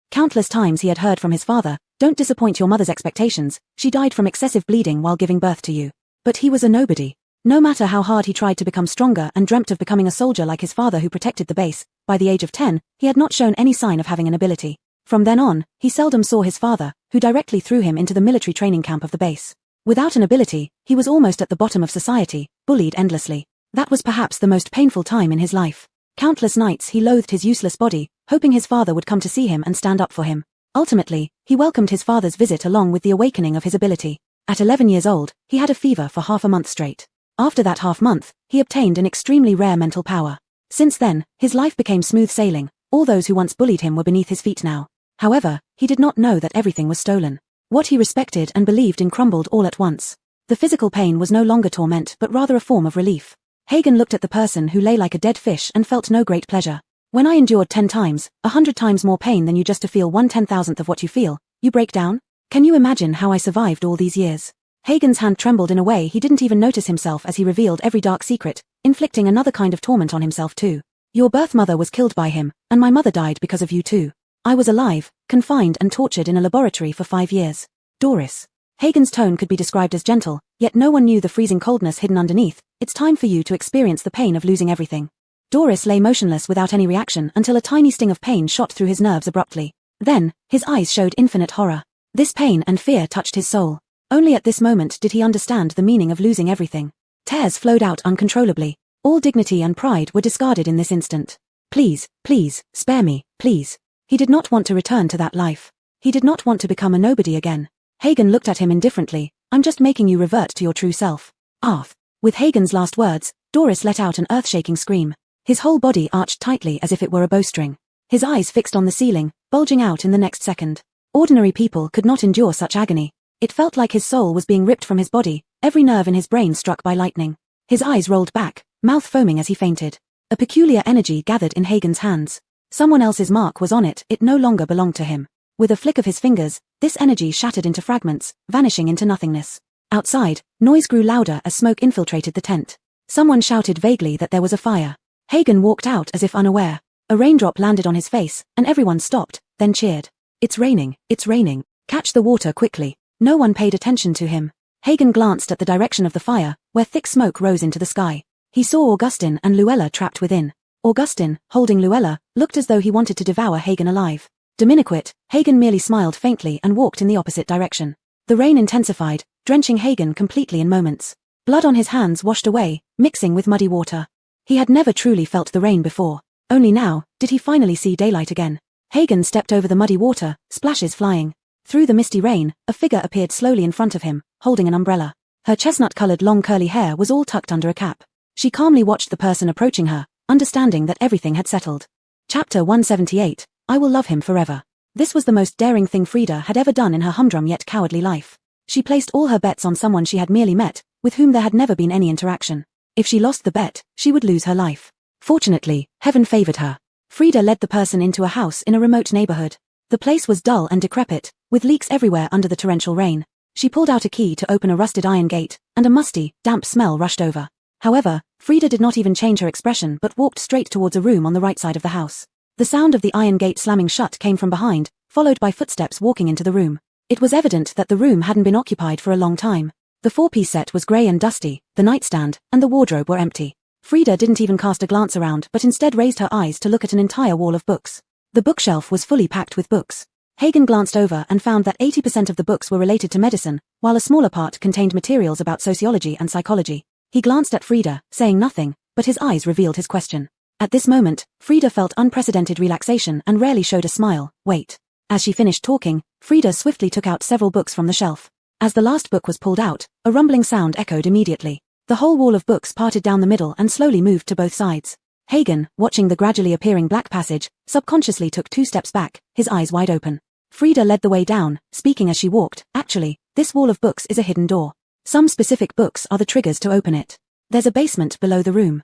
Speaker 1: Countless times he had heard from his father, don't disappoint your mother's expectations, she died from excessive bleeding while giving birth to you. But he was a nobody. No matter how hard he tried to become stronger and dreamt of becoming a soldier like his father who protected the base, by the age of 10, he had not shown any sign of having an ability. From then on, he seldom saw his father, who directly threw him into the military training camp of the base. Without an ability, he was almost at the bottom of society, bullied endlessly. That was perhaps the most painful time in his life. Countless nights he loathed his useless body, hoping his father would come to see him and stand up for him. Ultimately, he welcomed his father's visit along with the awakening of his ability. At 11 years old, he had a fever for half a month straight. After that half month, he obtained an extremely rare mental power. Since then, his life became smooth sailing. All those who once bullied him were beneath his feet now. However, he did not know that everything was stolen. What he respected and believed in crumbled all at once. The physical pain was no longer torment but rather a form of relief. Hagen looked at the person who lay like a dead fish and felt no great pleasure. When I endured 10 times, 100 times more pain than you just to feel 1/10,000th of what you feel, you break down? Can you imagine how I survived all these years? Hagen's hand trembled in a way he didn't even notice himself as he revealed every dark secret, inflicting another kind of torment on himself too. Your birth mother was killed by him, and my mother died because of you too. I was alive, confined and tortured in a laboratory for 5 years. Doris. Hagen's tone could be described as gentle, yet no one knew the freezing coldness hidden underneath. It's time for you to experience the pain of losing everything. Doris lay motionless without any reaction until a tiny sting of pain shot through his nerves abruptly. Then, his eyes showed infinite horror. This pain and fear touched his soul. Only at this moment did he understand the meaning of losing everything. Tears flowed out uncontrollably. All dignity and pride were discarded in this instant. Please, please, spare me, please. He did not want to return to that life. He did not want to become a nobody again. Hagen looked at him indifferently. I'm just making you revert to your true self. Arth. With Hagen's last words, Doris let out an earth-shaking scream. His whole body arched tightly as if it were a bowstring. His eyes fixed on the ceiling, bulging out in the next second. Ordinary people could not endure such agony. It felt like his soul was being ripped from his body, every nerve in his brain struck by lightning. His eyes rolled back, mouth foaming as he fainted. A peculiar energy gathered in Hagen's hands. Someone else's mark was on it, it no longer belonged to him. With a flick of his fingers, this energy shattered into fragments, vanishing into nothingness. Outside, noise grew louder as smoke infiltrated the tent. Someone shouted vaguely that there was a fire. Hagen walked out as if unaware. A raindrop landed on his face, and everyone stopped, then cheered. It's raining, it's raining. Catch the water quickly. No one paid attention to him. Hagen glanced at the direction of the fire, where thick smoke rose into the sky. He saw Augustin and Luella trapped within. Augustin, holding Luella, looked as though he wanted to devour Hagen alive. Diminuquit, Hagen merely smiled faintly and walked in the opposite direction. The rain intensified, drenching Hagen completely in moments. Blood on his hands washed away, mixing with muddy water. He had never truly felt the rain before. Only now did he finally see daylight again. Hagen stepped over the muddy water, splashes flying. Through the misty rain, a figure appeared slowly in front of him, holding an umbrella. Her chestnut-colored long curly hair was all tucked under a cap. She calmly watched the person approaching her, understanding that everything had settled. Chapter 178, I Will Love Him Forever. This was the most daring thing Frida had ever done in her humdrum yet cowardly life. She placed all her bets on someone she had merely met, with whom there had never been any interaction. If she lost the bet, she would lose her life. Fortunately, heaven favored her. Frida led the person into a house in a remote neighborhood. The place was dull and decrepit, with leaks everywhere under the torrential rain. She pulled out a key to open a rusted iron gate, and a musty, damp smell rushed over. However, Frida did not even change her expression but walked straight towards a room on the right side of the house. The sound of the iron gate slamming shut came from behind, followed by footsteps walking into the room. It was evident that the room hadn't been occupied for a long time. The four-piece set was grey and dusty, the nightstand and the wardrobe were empty. Frida didn't even cast a glance around but instead raised her eyes to look at an entire wall of books. The bookshelf was fully packed with books. Hagen glanced over and found that 80% of the books were related to medicine, while a smaller part contained materials about sociology and psychology. He glanced at Frida, saying nothing, but his eyes revealed his question. At this moment, Frida felt unprecedented relaxation and rarely showed a smile. Wait. As she finished talking, Frida swiftly took out several books from the shelf. As the last book was pulled out, a rumbling sound echoed immediately. The whole wall of books parted down the middle and slowly moved to both sides. Hagen, watching the gradually appearing black passage, subconsciously took 2 steps back, his eyes wide open. Frida led the way down, speaking as she walked. Actually, this wall of books is a hidden door. Some specific books are the triggers to open it. There's a basement below the room.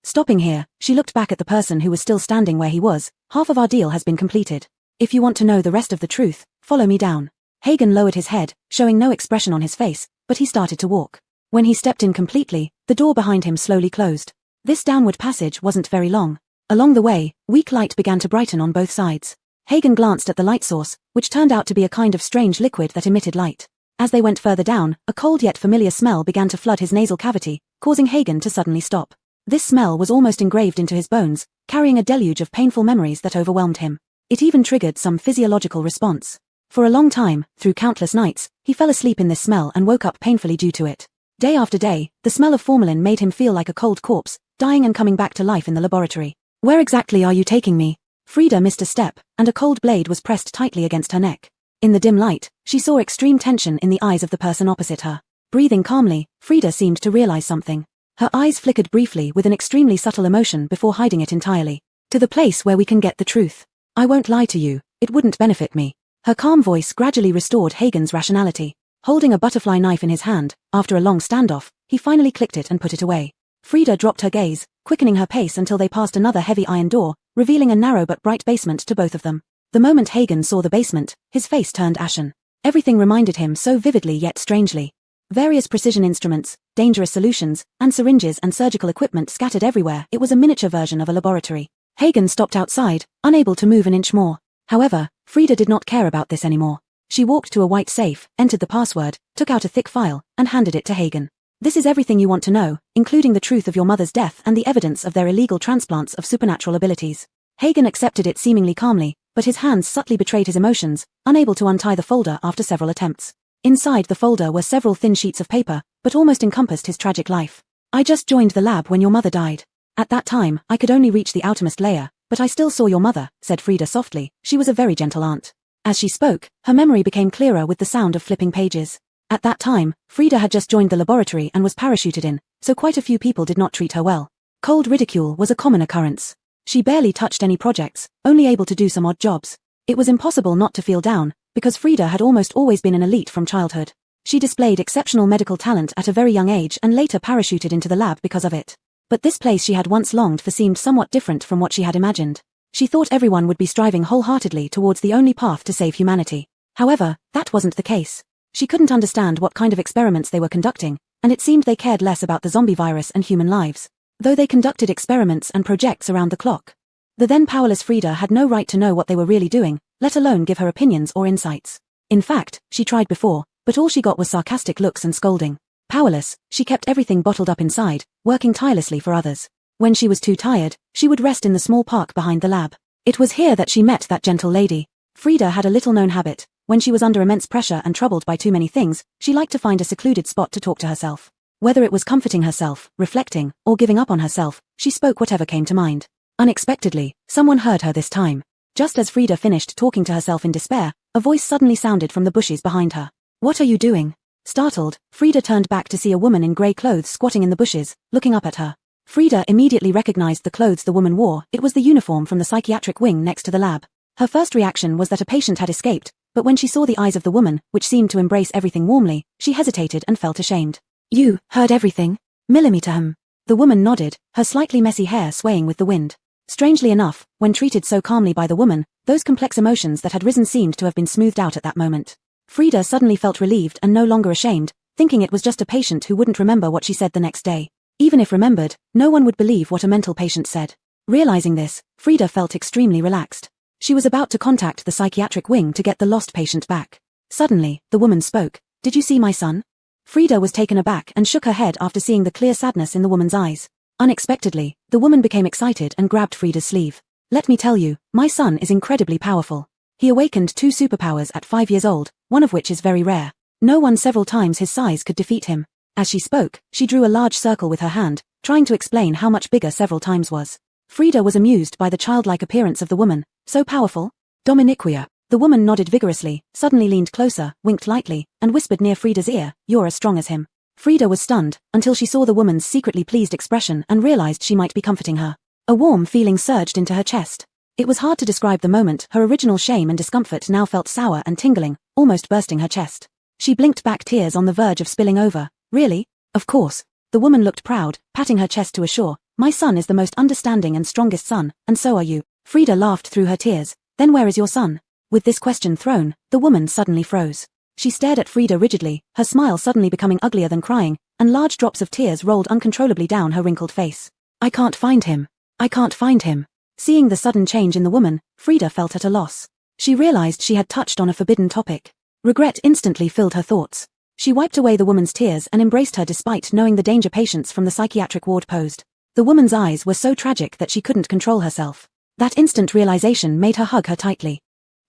Speaker 1: Stopping here, she looked back at the person who was still standing where he was. Half of our deal has been completed. If you want to know the rest of the truth, follow me down. Hagen lowered his head, showing no expression on his face, but he started to walk. When he stepped in completely, the door behind him slowly closed. This downward passage wasn't very long. Along the way, weak light began to brighten on both sides. Hagen glanced at the light source, which turned out to be a kind of strange liquid that emitted light. As they went further down, a cold yet familiar smell began to flood his nasal cavity, causing Hagen to suddenly stop. This smell was almost engraved into his bones, carrying a deluge of painful memories that overwhelmed him. It even triggered some physiological response. For a long time, through countless nights, he fell asleep in this smell and woke up painfully due to it. Day after day, the smell of formalin made him feel like a cold corpse, dying and coming back to life in the laboratory. Where exactly are you taking me? Frida missed a step, and a cold blade was pressed tightly against her neck. In the dim light, she saw extreme tension in the eyes of the person opposite her. Breathing calmly, Frida seemed to realize something. Her eyes flickered briefly with an extremely subtle emotion before hiding it entirely. To the place where we can get the truth. I won't lie to you, it wouldn't benefit me. Her calm voice gradually restored Hagen's rationality. Holding a butterfly knife in his hand, after a long standoff, he finally clicked it and put it away. Frida dropped her gaze, quickening her pace until they passed another heavy iron door, revealing a narrow but bright basement to both of them. The moment Hagen saw the basement, his face turned ashen. Everything reminded him so vividly yet strangely. Various precision instruments, dangerous solutions, and syringes and surgical equipment scattered everywhere. It was a miniature version of a laboratory. Hagen stopped outside, unable to move an inch more. However, Frida did not care about this anymore. She walked to a white safe, entered the password, took out a thick file, and handed it to Hagen. This is everything you want to know, including the truth of your mother's death and the evidence of their illegal transplants of supernatural abilities. Hagen accepted it seemingly calmly, but his hands subtly betrayed his emotions, unable to untie the folder after several attempts. Inside the folder were several thin sheets of paper, but almost encompassed his tragic life. I just joined the lab when your mother died. At that time, I could only reach the outermost layer, but I still saw your mother, said Frida softly. She was a very gentle aunt. As she spoke, her memory became clearer with the sound of flipping pages. At that time, Frida had just joined the laboratory and was parachuted in, so quite a few people did not treat her well. Cold ridicule was a common occurrence. She barely touched any projects, only able to do some odd jobs. It was impossible not to feel down, because Frida had almost always been an elite from childhood. She displayed exceptional medical talent at a very young age and later parachuted into the lab because of it. But this place she had once longed for seemed somewhat different from what she had imagined. She thought everyone would be striving wholeheartedly towards the only path to save humanity. However, that wasn't the case. She couldn't understand what kind of experiments they were conducting, and it seemed they cared less about the zombie virus and human lives, though they conducted experiments and projects around the clock. The then powerless Frida had no right to know what they were really doing, let alone give her opinions or insights. In fact, she tried before, but all she got was sarcastic looks and scolding. Powerless, she kept everything bottled up inside, working tirelessly for others. When she was too tired, she would rest in the small park behind the lab. It was here that she met that gentle lady. Frida had a little-known habit. When she was under immense pressure and troubled by too many things, she liked to find a secluded spot to talk to herself. Whether it was comforting herself, reflecting, or giving up on herself, she spoke whatever came to mind. Unexpectedly, someone heard her this time. Just as Frida finished talking to herself in despair, a voice suddenly sounded from the bushes behind her. "What are you doing?" Startled, Frida turned back to see a woman in grey clothes squatting in the bushes, looking up at her. Frida immediately recognized the clothes the woman wore. It was the uniform from the psychiatric wing next to the lab. Her first reaction was that a patient had escaped, but when she saw the eyes of the woman, which seemed to embrace everything warmly, she hesitated and felt ashamed. "You heard everything?" "Millimeter." The woman nodded, her slightly messy hair swaying with the wind. Strangely enough, when treated so calmly by the woman, those complex emotions that had risen seemed to have been smoothed out at that moment. Frida suddenly felt relieved and no longer ashamed, thinking it was just a patient who wouldn't remember what she said the next day. Even if remembered, no one would believe what a mental patient said. Realizing this, Frida felt extremely relaxed. She was about to contact the psychiatric wing to get the lost patient back. Suddenly, the woman spoke. "Did you see my son?" Frida was taken aback and shook her head after seeing the clear sadness in the woman's eyes. Unexpectedly, the woman became excited and grabbed Frida's sleeve. "Let me tell you, my son is incredibly powerful. He awakened 2 superpowers at 5 years old, one of which is very rare. No one several times his size could defeat him." As she spoke, she drew a large circle with her hand, trying to explain how much bigger several times was. Frida was amused by the childlike appearance of the woman. "So powerful?" "Dominiquia." The woman nodded vigorously, suddenly leaned closer, winked lightly, and whispered near Frida's ear, "You're as strong as him." Frida was stunned, until she saw the woman's secretly pleased expression and realized she might be comforting her. A warm feeling surged into her chest. It was hard to describe the moment. Her original shame and discomfort now felt sour and tingling, almost bursting her chest. She blinked back, tears on the verge of spilling over. "Really?" "Of course." The woman looked proud, patting her chest to assure, "My son is the most understanding and strongest son, and so are you." Frida laughed through her tears. "Then where is your son?" With this question thrown, the woman suddenly froze. She stared at Frida rigidly, her smile suddenly becoming uglier than crying, and large drops of tears rolled uncontrollably down her wrinkled face. "I can't find him. I can't find him." Seeing the sudden change in the woman, Frida felt at a loss. She realized she had touched on a forbidden topic. Regret instantly filled her thoughts. She wiped away the woman's tears and embraced her despite knowing the danger patients from the psychiatric ward posed. The woman's eyes were so tragic that she couldn't control herself. That instant realization made her hug her tightly.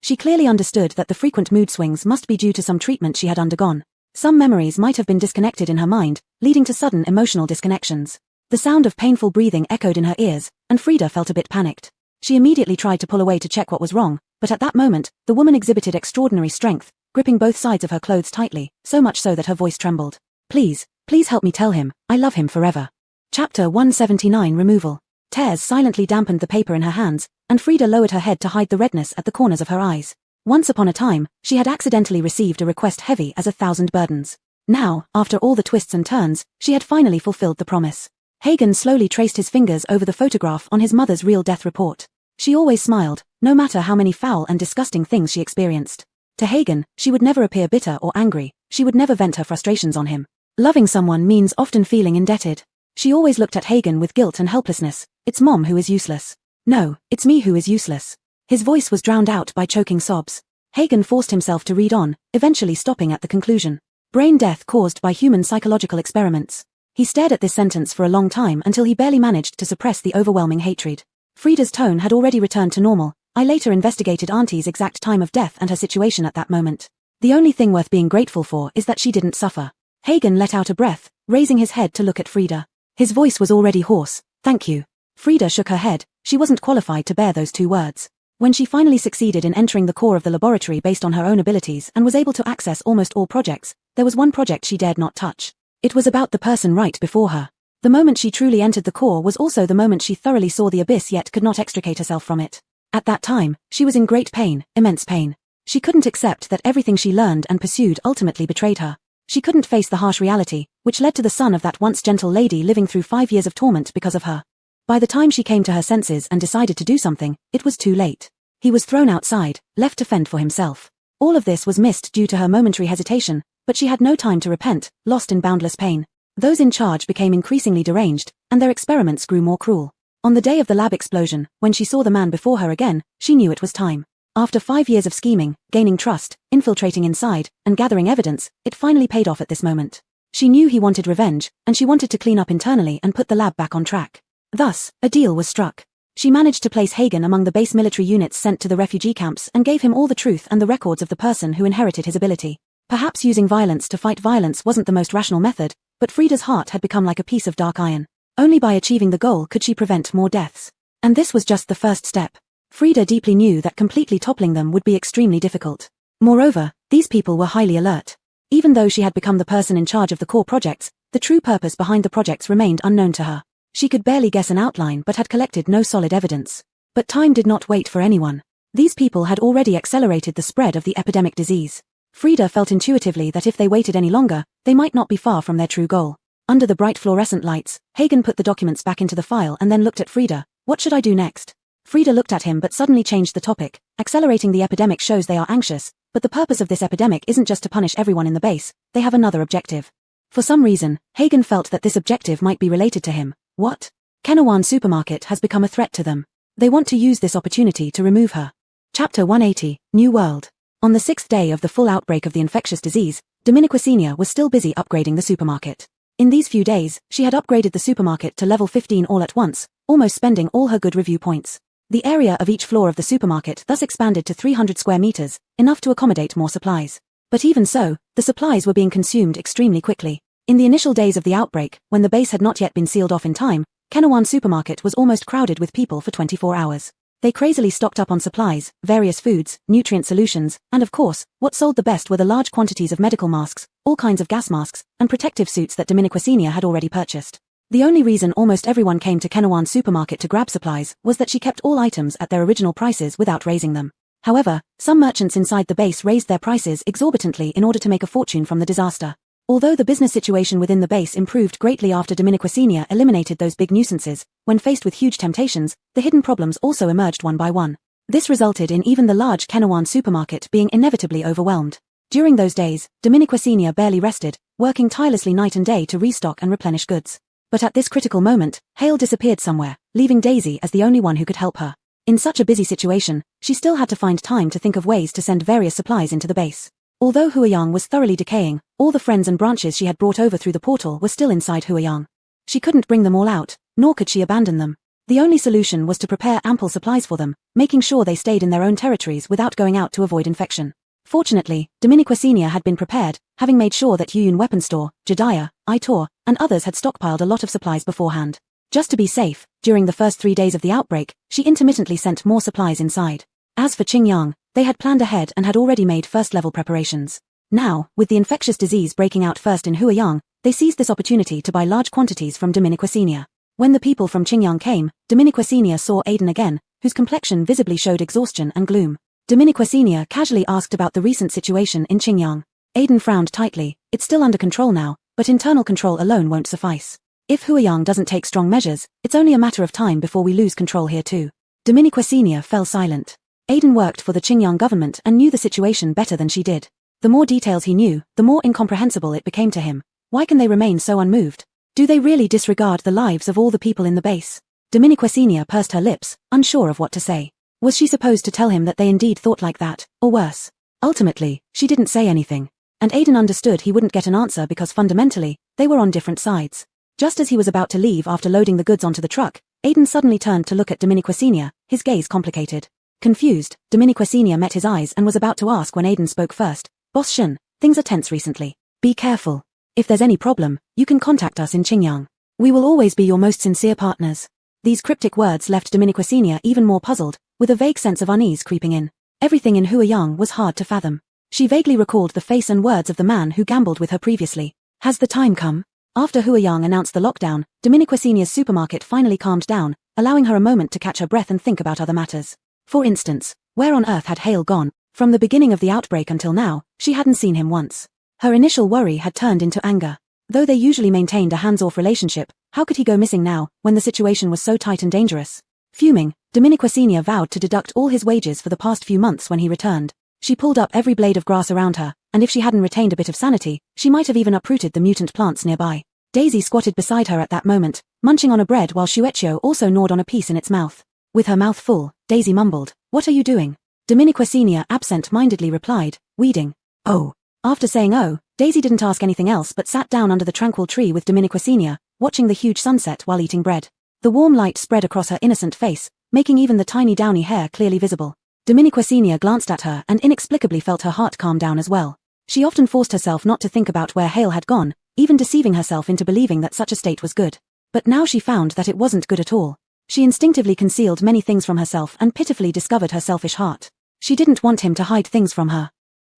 Speaker 1: She clearly understood that the frequent mood swings must be due to some treatment she had undergone. Some memories might have been disconnected in her mind, leading to sudden emotional disconnections. The sound of painful breathing echoed in her ears, and Frida felt a bit panicked. She immediately tried to pull away to check what was wrong, but at that moment, the woman exhibited extraordinary strength, gripping both sides of her clothes tightly, so much so that her voice trembled. Please help me tell him, I love him forever." Chapter 179 Removal. Tears silently dampened the paper in her hands, and Frida lowered her head to hide the redness at the corners of her eyes. Once upon a time, she had accidentally received a request heavy as 1,000 burdens. Now, after all the twists and turns, she had finally fulfilled the promise. Hagen slowly traced his fingers over the photograph on his mother's real death report. She always smiled, no matter how many foul and disgusting things she experienced. To Hagen, she would never appear bitter or angry, she would never vent her frustrations on him. Loving someone means often feeling indebted. She always looked at Hagen with guilt and helplessness. "It's Mom who is useless. No, it's me who is useless." His voice was drowned out by choking sobs. Hagen forced himself to read on, eventually stopping at the conclusion. Brain death caused by human psychological experiments. He stared at this sentence for a long time until he barely managed to suppress the overwhelming hatred. Frida's tone had already returned to normal. "I later investigated Auntie's exact time of death and her situation at that moment. The only thing worth being grateful for is that she didn't suffer." Hagen let out a breath, raising his head to look at Frida. His voice was already hoarse. "Thank you." Frida shook her head. She wasn't qualified to bear those 2 words. When she finally succeeded in entering the core of the laboratory based on her own abilities and was able to access almost all projects, there was one project she dared not touch. It was about the person right before her. The moment she truly entered the core was also the moment she thoroughly saw the abyss yet could not extricate herself from it. At that time, she was in great pain, immense pain. She couldn't accept that everything she learned and pursued ultimately betrayed her. She couldn't face the harsh reality, which led to the son of that once gentle lady living through 5 years of torment because of her. By the time she came to her senses and decided to do something, it was too late. He was thrown outside, left to fend for himself. All of this was missed due to her momentary hesitation, but she had no time to repent, lost in boundless pain. Those in charge became increasingly deranged, and their experiments grew more cruel. On the day of the lab explosion, when she saw the man before her again, she knew it was time. After 5 years of scheming, gaining trust, infiltrating inside, and gathering evidence, it finally paid off at this moment. She knew he wanted revenge, and she wanted to clean up internally and put the lab back on track. Thus, a deal was struck. She managed to place Hagen among the base military units sent to the refugee camps and gave him all the truth and the records of the person who inherited his ability. Perhaps using violence to fight violence wasn't the most rational method, but Frida's heart had become like a piece of dark iron. Only by achieving the goal could she prevent more deaths. And this was just the first step. Frida deeply knew that completely toppling them would be extremely difficult. Moreover, these people were highly alert. Even though she had become the person in charge of the core projects, the true purpose behind the projects remained unknown to her. She could barely guess an outline but had collected no solid evidence. But time did not wait for anyone. These people had already accelerated the spread of the epidemic disease. Frida felt intuitively that if they waited any longer, they might not be far from their true goal. Under the bright fluorescent lights, Hagen put the documents back into the file and then looked at Frida. What should I do next? Frida looked at him but suddenly changed the topic. Accelerating the epidemic shows they are anxious, but the purpose of this epidemic isn't just to punish everyone in the base, they have another objective. For some reason, Hagen felt that this objective might be related to him. What? Kenawan Supermarket has become a threat to them. They want to use this opportunity to remove her. Chapter 180, New World. On the 6th day of the full outbreak of the infectious disease, Dominiqua Senior was still busy upgrading the supermarket. In these few days, she had upgraded the supermarket to level 15 all at once, almost spending all her good review points. The area of each floor of the supermarket thus expanded to 300 square meters, enough to accommodate more supplies. But even so, the supplies were being consumed extremely quickly. In the initial days of the outbreak, when the base had not yet been sealed off in time, Kenawan Supermarket was almost crowded with people for 24 hours. They crazily stocked up on supplies, various foods, nutrient solutions, and of course, what sold the best were the large quantities of medical masks, all kinds of gas masks, and protective suits that Dominiqua Senior had already purchased. The only reason almost everyone came to Kenawan Supermarket to grab supplies was that she kept all items at their original prices without raising them. However, some merchants inside the base raised their prices exorbitantly in order to make a fortune from the disaster. Although the business situation within the base improved greatly after Dominiqua Senior eliminated those big nuisances, when faced with huge temptations, the hidden problems also emerged one by one. This resulted in even the large Kenawan Supermarket being inevitably overwhelmed. During those days, Dominiqua Senior barely rested, working tirelessly night and day to restock and replenish goods. But at this critical moment, Hale disappeared somewhere, leaving Daisy as the only one who could help her. In such a busy situation, she still had to find time to think of ways to send various supplies into the base. Although Huayang was thoroughly decaying, all the friends and branches she had brought over through the portal were still inside Huayang. She couldn't bring them all out, nor could she abandon them. The only solution was to prepare ample supplies for them, making sure they stayed in their own territories without going out to avoid infection. Fortunately, Dominiqua Senior had been prepared, having made sure that Yuyun Weapon Store, Jediah, Itor, and others had stockpiled a lot of supplies beforehand. Just to be safe, during the first 3 days of the outbreak, she intermittently sent more supplies inside. As for Qingyang, they had planned ahead and had already made first-level preparations. Now, with the infectious disease breaking out first in Huayang, they seized this opportunity to buy large quantities from Dominiqua Senior. When the people from Qingyang came, Dominiqua Senior saw Aiden again, whose complexion visibly showed exhaustion and gloom. Dominiqua Senior casually asked about the recent situation in Qingyang. Aiden frowned tightly. It's still under control now, but internal control alone won't suffice. If Huayang doesn't take strong measures, it's only a matter of time before we lose control here too. Dominiqua Senior fell silent. Aiden worked for the Qingyang government and knew the situation better than she did. The more details he knew, the more incomprehensible it became to him. Why can they remain so unmoved? Do they really disregard the lives of all the people in the base? Dominiqua Senior pursed her lips, unsure of what to say. Was she supposed to tell him that they indeed thought like that, or worse? Ultimately, she didn't say anything. And Aiden understood he wouldn't get an answer because fundamentally, they were on different sides. Just as he was about to leave after loading the goods onto the truck, Aiden suddenly turned to look at Dominiqua Senior, his gaze complicated. Confused, Dominiqua Senior met his eyes and was about to ask when Aiden spoke first. Boss Shen, things are tense recently. Be careful. If there's any problem, you can contact us in Qingyang. We will always be your most sincere partners. These cryptic words left Dominiqua Senior even more puzzled, with a vague sense of unease creeping in. Everything in Huayang was hard to fathom. She vaguely recalled the face and words of the man who gambled with her previously. Has the time come? After Huayang announced the lockdown, Dominiqua Senior's supermarket finally calmed down, allowing her a moment to catch her breath and think about other matters. For instance, where on earth had Hale gone? From the beginning of the outbreak until now, she hadn't seen him once. Her initial worry had turned into anger. Though they usually maintained a hands-off relationship, how could he go missing now, when the situation was so tight and dangerous? Fuming, Dominique Senior vowed to deduct all his wages for the past few months when he returned. She pulled up every blade of grass around her, and if she hadn't retained a bit of sanity, she might have even uprooted the mutant plants nearby. Daisy squatted beside her at that moment, munching on a bread while Shueisha also gnawed on a piece in its mouth. With her mouth full, Daisy mumbled, "What are you doing?" Dominique Senior absent-mindedly replied, "Weeding." "Oh." After saying oh, Daisy didn't ask anything else but sat down under the tranquil tree with Dominique Senior, watching the huge sunset while eating bread. The warm light spread across her innocent face, making even the tiny downy hair clearly visible. Dominique Senior glanced at her and inexplicably felt her heart calm down as well. She often forced herself not to think about where Hale had gone, even deceiving herself into believing that such a state was good. But now she found that it wasn't good at all. She instinctively concealed many things from herself and pitifully discovered her selfish heart. She didn't want him to hide things from her.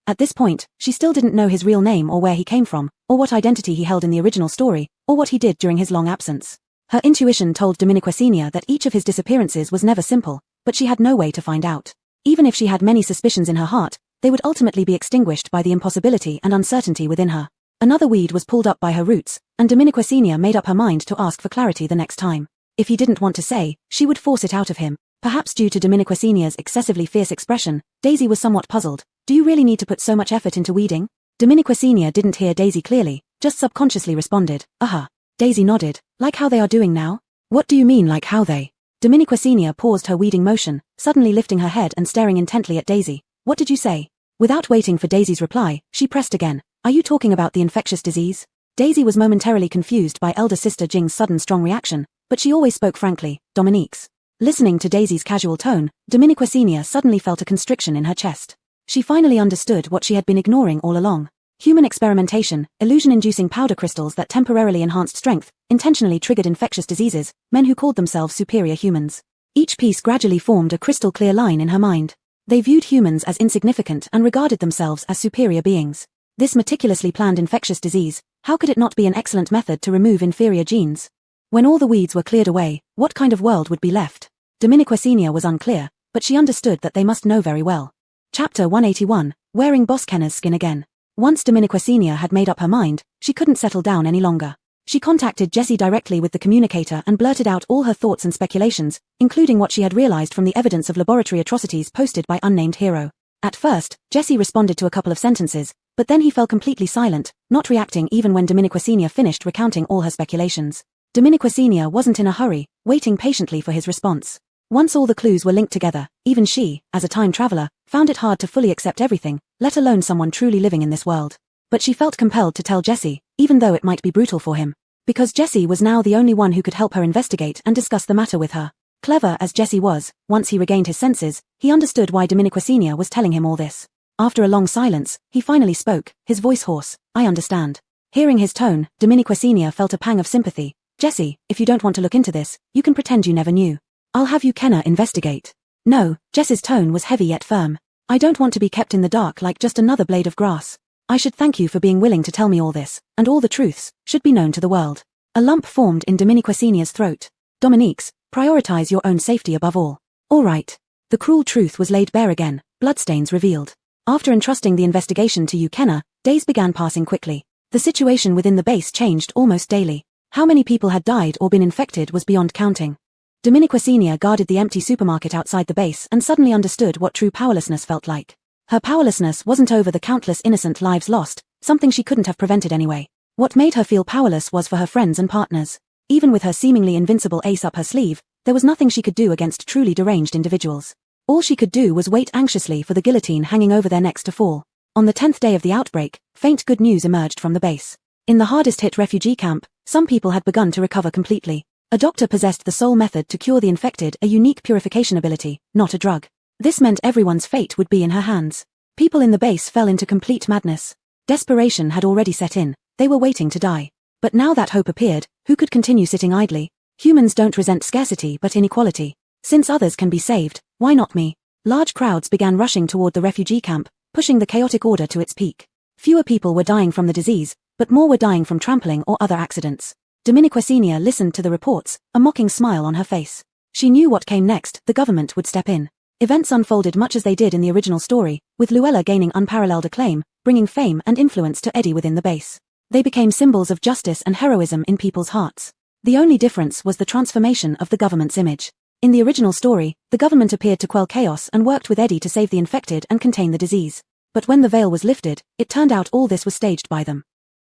Speaker 1: At this point, she still didn't know his real name or where he came from, or what identity he held in the original story, or what he did during his long absence. Her intuition told Dominique Senior that each of his disappearances was never simple, but she had no way to find out. Even if she had many suspicions in her heart, they would ultimately be extinguished by the impossibility and uncertainty within her. Another weed was pulled up by her roots, and Dominique Senior made up her mind to ask for clarity the next time. If he didn't want to say, she would force it out of him. Perhaps due to Dominique Senior's excessively fierce expression, Daisy was somewhat puzzled. "Do you really need to put so much effort into weeding?" Dominique Senior didn't hear Daisy clearly, just subconsciously responded, "Uh-huh." Daisy nodded. "Like how they are doing now?" "What do you mean like how they?" Dominique Senior paused her weeding motion, suddenly lifting her head and staring intently at Daisy. "What did you say?" Without waiting for Daisy's reply, she pressed again. "Are you talking about the infectious disease?" Daisy was momentarily confused by elder sister Jing's sudden strong reaction, but she always spoke frankly, Dominique's. Listening to Daisy's casual tone, Dominique Senior suddenly felt a constriction in her chest. She finally understood what she had been ignoring all along. Human experimentation, illusion-inducing powder crystals that temporarily enhanced strength, intentionally triggered infectious diseases, men who called themselves superior humans. Each piece gradually formed a crystal-clear line in her mind. They viewed humans as insignificant and regarded themselves as superior beings. This meticulously planned infectious disease, how could it not be an excellent method to remove inferior genes? When all the weeds were cleared away, what kind of world would be left? Dominique Senior was unclear, but she understood that they must know very well. Chapter 181, Wearing Boss Kenner's Skin Again. Once Dominique Senior had made up her mind, she couldn't settle down any longer. She contacted Jessie directly with the communicator and blurted out all her thoughts and speculations, including what she had realized from the evidence of laboratory atrocities posted by unnamed hero. At first, Jessie responded to a couple of sentences, but then he fell completely silent, not reacting even when Dominique Senior finished recounting all her speculations. Dominique Senior wasn't in a hurry, waiting patiently for his response. Once all the clues were linked together, even she, as a time traveler, found it hard to fully accept everything, let alone someone truly living in this world. But she felt compelled to tell Jessie, even though it might be brutal for him. Because Jessie was now the only one who could help her investigate and discuss the matter with her. Clever as Jessie was, once he regained his senses, he understood why Dominique Senior was telling him all this. After a long silence, he finally spoke, his voice hoarse. "I understand." Hearing his tone, Dominique Senior felt a pang of sympathy. "Jessie, if you don't want to look into this, you can pretend you never knew. I'll have you Kenner investigate." "No," Jess's tone was heavy yet firm. "I don't want to be kept in the dark like just another blade of grass. I should thank you for being willing to tell me all this, and all the truths should be known to the world." A lump formed in Dominique Senior's throat. "Dominique's, prioritize your own safety above all." "All right." The cruel truth was laid bare again, bloodstains revealed. After entrusting the investigation to you Kenner, days began passing quickly. The situation within the base changed almost daily. How many people had died or been infected was beyond counting. Dominique Senior guarded the empty supermarket outside the base and suddenly understood what true powerlessness felt like. Her powerlessness wasn't over the countless innocent lives lost, something she couldn't have prevented anyway. What made her feel powerless was for her friends and partners. Even with her seemingly invincible ace up her sleeve, there was nothing she could do against truly deranged individuals. All she could do was wait anxiously for the guillotine hanging over their necks to fall. On the 10th day of the outbreak, faint good news emerged from the base. In the hardest-hit refugee camp, some people had begun to recover completely. A doctor possessed the sole method to cure the infected, a unique purification ability, not a drug. This meant everyone's fate would be in her hands. People in the base fell into complete madness. Desperation had already set in, they were waiting to die. But now that hope appeared, who could continue sitting idly? Humans don't resent scarcity but inequality. Since others can be saved, why not me? Large crowds began rushing toward the refugee camp, pushing the chaotic order to its peak. Fewer people were dying from the disease, but more were dying from trampling or other accidents. Dominique Senior listened to the reports, a mocking smile on her face. She knew what came next, the government would step in. Events unfolded much as they did in the original story, with Luella gaining unparalleled acclaim, bringing fame and influence to Eddie within the base. They became symbols of justice and heroism in people's hearts. The only difference was the transformation of the government's image. In the original story, the government appeared to quell chaos and worked with Eddie to save the infected and contain the disease. But when the veil was lifted, it turned out all this was staged by them.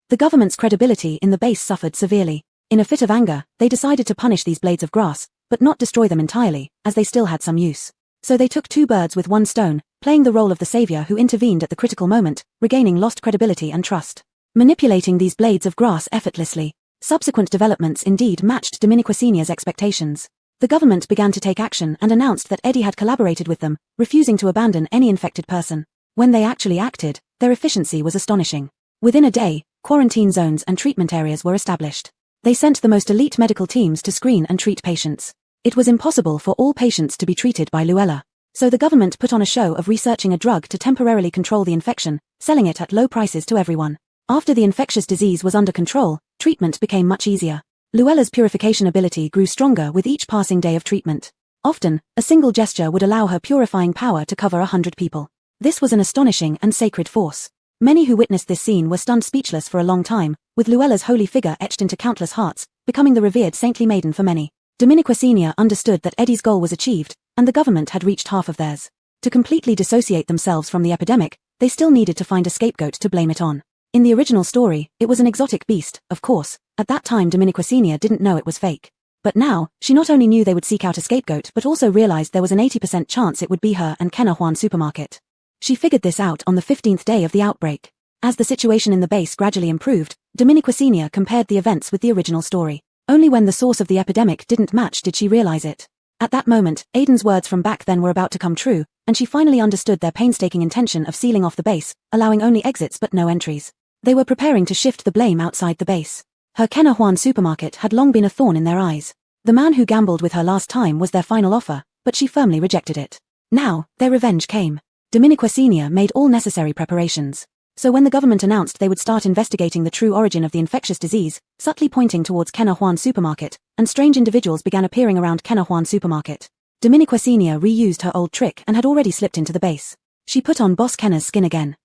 Speaker 1: The government's credibility in the base suffered severely. In a fit of anger, they decided to punish these blades of grass, but not destroy them entirely, as they still had some use. So they took 2 birds with 1 stone, playing the role of the savior who intervened at the critical moment, regaining lost credibility and trust. Manipulating these blades of grass effortlessly. Subsequent developments indeed matched Dominiquasinia's expectations. The government began to take action and announced that Eddie had collaborated with them, refusing to abandon any infected person. When they actually acted, their efficiency was astonishing. Within a day, quarantine zones and treatment areas were established. They sent the most elite medical teams to screen and treat patients. It was impossible for all patients to be treated by Luella. So the government put on a show of researching a drug to temporarily control the infection, selling it at low prices to everyone. After the infectious disease was under control, treatment became much easier. Luella's purification ability grew stronger with each passing day of treatment. Often, a single gesture would allow her purifying power to cover 100 people. This was an astonishing and sacred force. Many who witnessed this scene were stunned speechless for a long time, with Luella's holy figure etched into countless hearts, becoming the revered saintly maiden for many. Dominiquasinia understood that Eddie's goal was achieved, and the government had reached half of theirs. To completely dissociate themselves from the epidemic, they still needed to find a scapegoat to blame it on. In the original story, it was an exotic beast, of course. At that time Dominiquasinia didn't know it was fake. But now, she not only knew they would seek out a scapegoat but also realized there was an 80% chance it would be her and Kenahuan supermarket. She figured this out on the 15th day of the outbreak. As the situation in the base gradually improved, Dominiquasinia compared the events with the original story. Only when the source of the epidemic didn't match did she realize it. At that moment, Aiden's words from back then were about to come true, and she finally understood their painstaking intention of sealing off the base, allowing only exits but no entries. They were preparing to shift the blame outside the base. Her Kenahuan supermarket had long been a thorn in their eyes. The man who gambled with her last time was their final offer, but she firmly rejected it. Now, their revenge came. Dominiquasinia made all necessary preparations. So when the government announced they would start investigating the true origin of the infectious disease, subtly pointing towards Kenahuan supermarket, and strange individuals began appearing around Kenahuan supermarket. Dominiquasinia reused her old trick and had already slipped into the base. She put on Boss Kenna's skin again.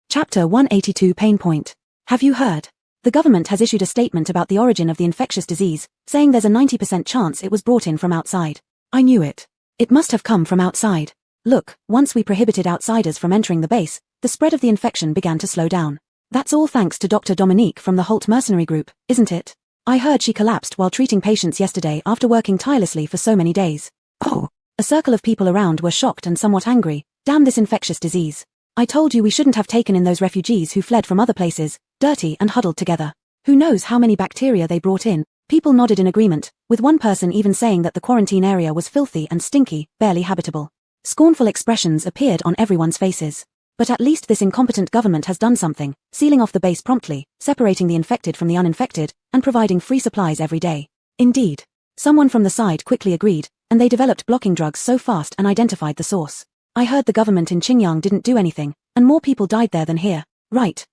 Speaker 1: Chapter 182 Pain Point. Have you heard? The government has issued a statement about the origin of the infectious disease, saying there's a 90% chance it was brought in from outside. I knew it. It must have come from outside. Look, once we prohibited outsiders from entering the base, the spread of the infection began to slow down. That's all thanks to Dr. Dominique from the Holt mercenary group, isn't it? I heard she collapsed while treating patients yesterday after working tirelessly for so many days. Oh. A circle of people around were shocked and somewhat angry. Damn this infectious disease. I told you we shouldn't have taken in those refugees who fled from other places, dirty and huddled together. Who knows how many bacteria they brought in? People nodded in agreement, with one person even saying that the quarantine area was filthy and stinky, barely habitable. Scornful expressions appeared on everyone's faces. But at least this incompetent government has done something, sealing off the base promptly, separating the infected from the uninfected, and providing free supplies every day. Indeed. Someone from the side quickly agreed, and they developed blocking drugs so fast and identified the source. I heard the government in Qingyang didn't do anything, and more people died there than here. Right,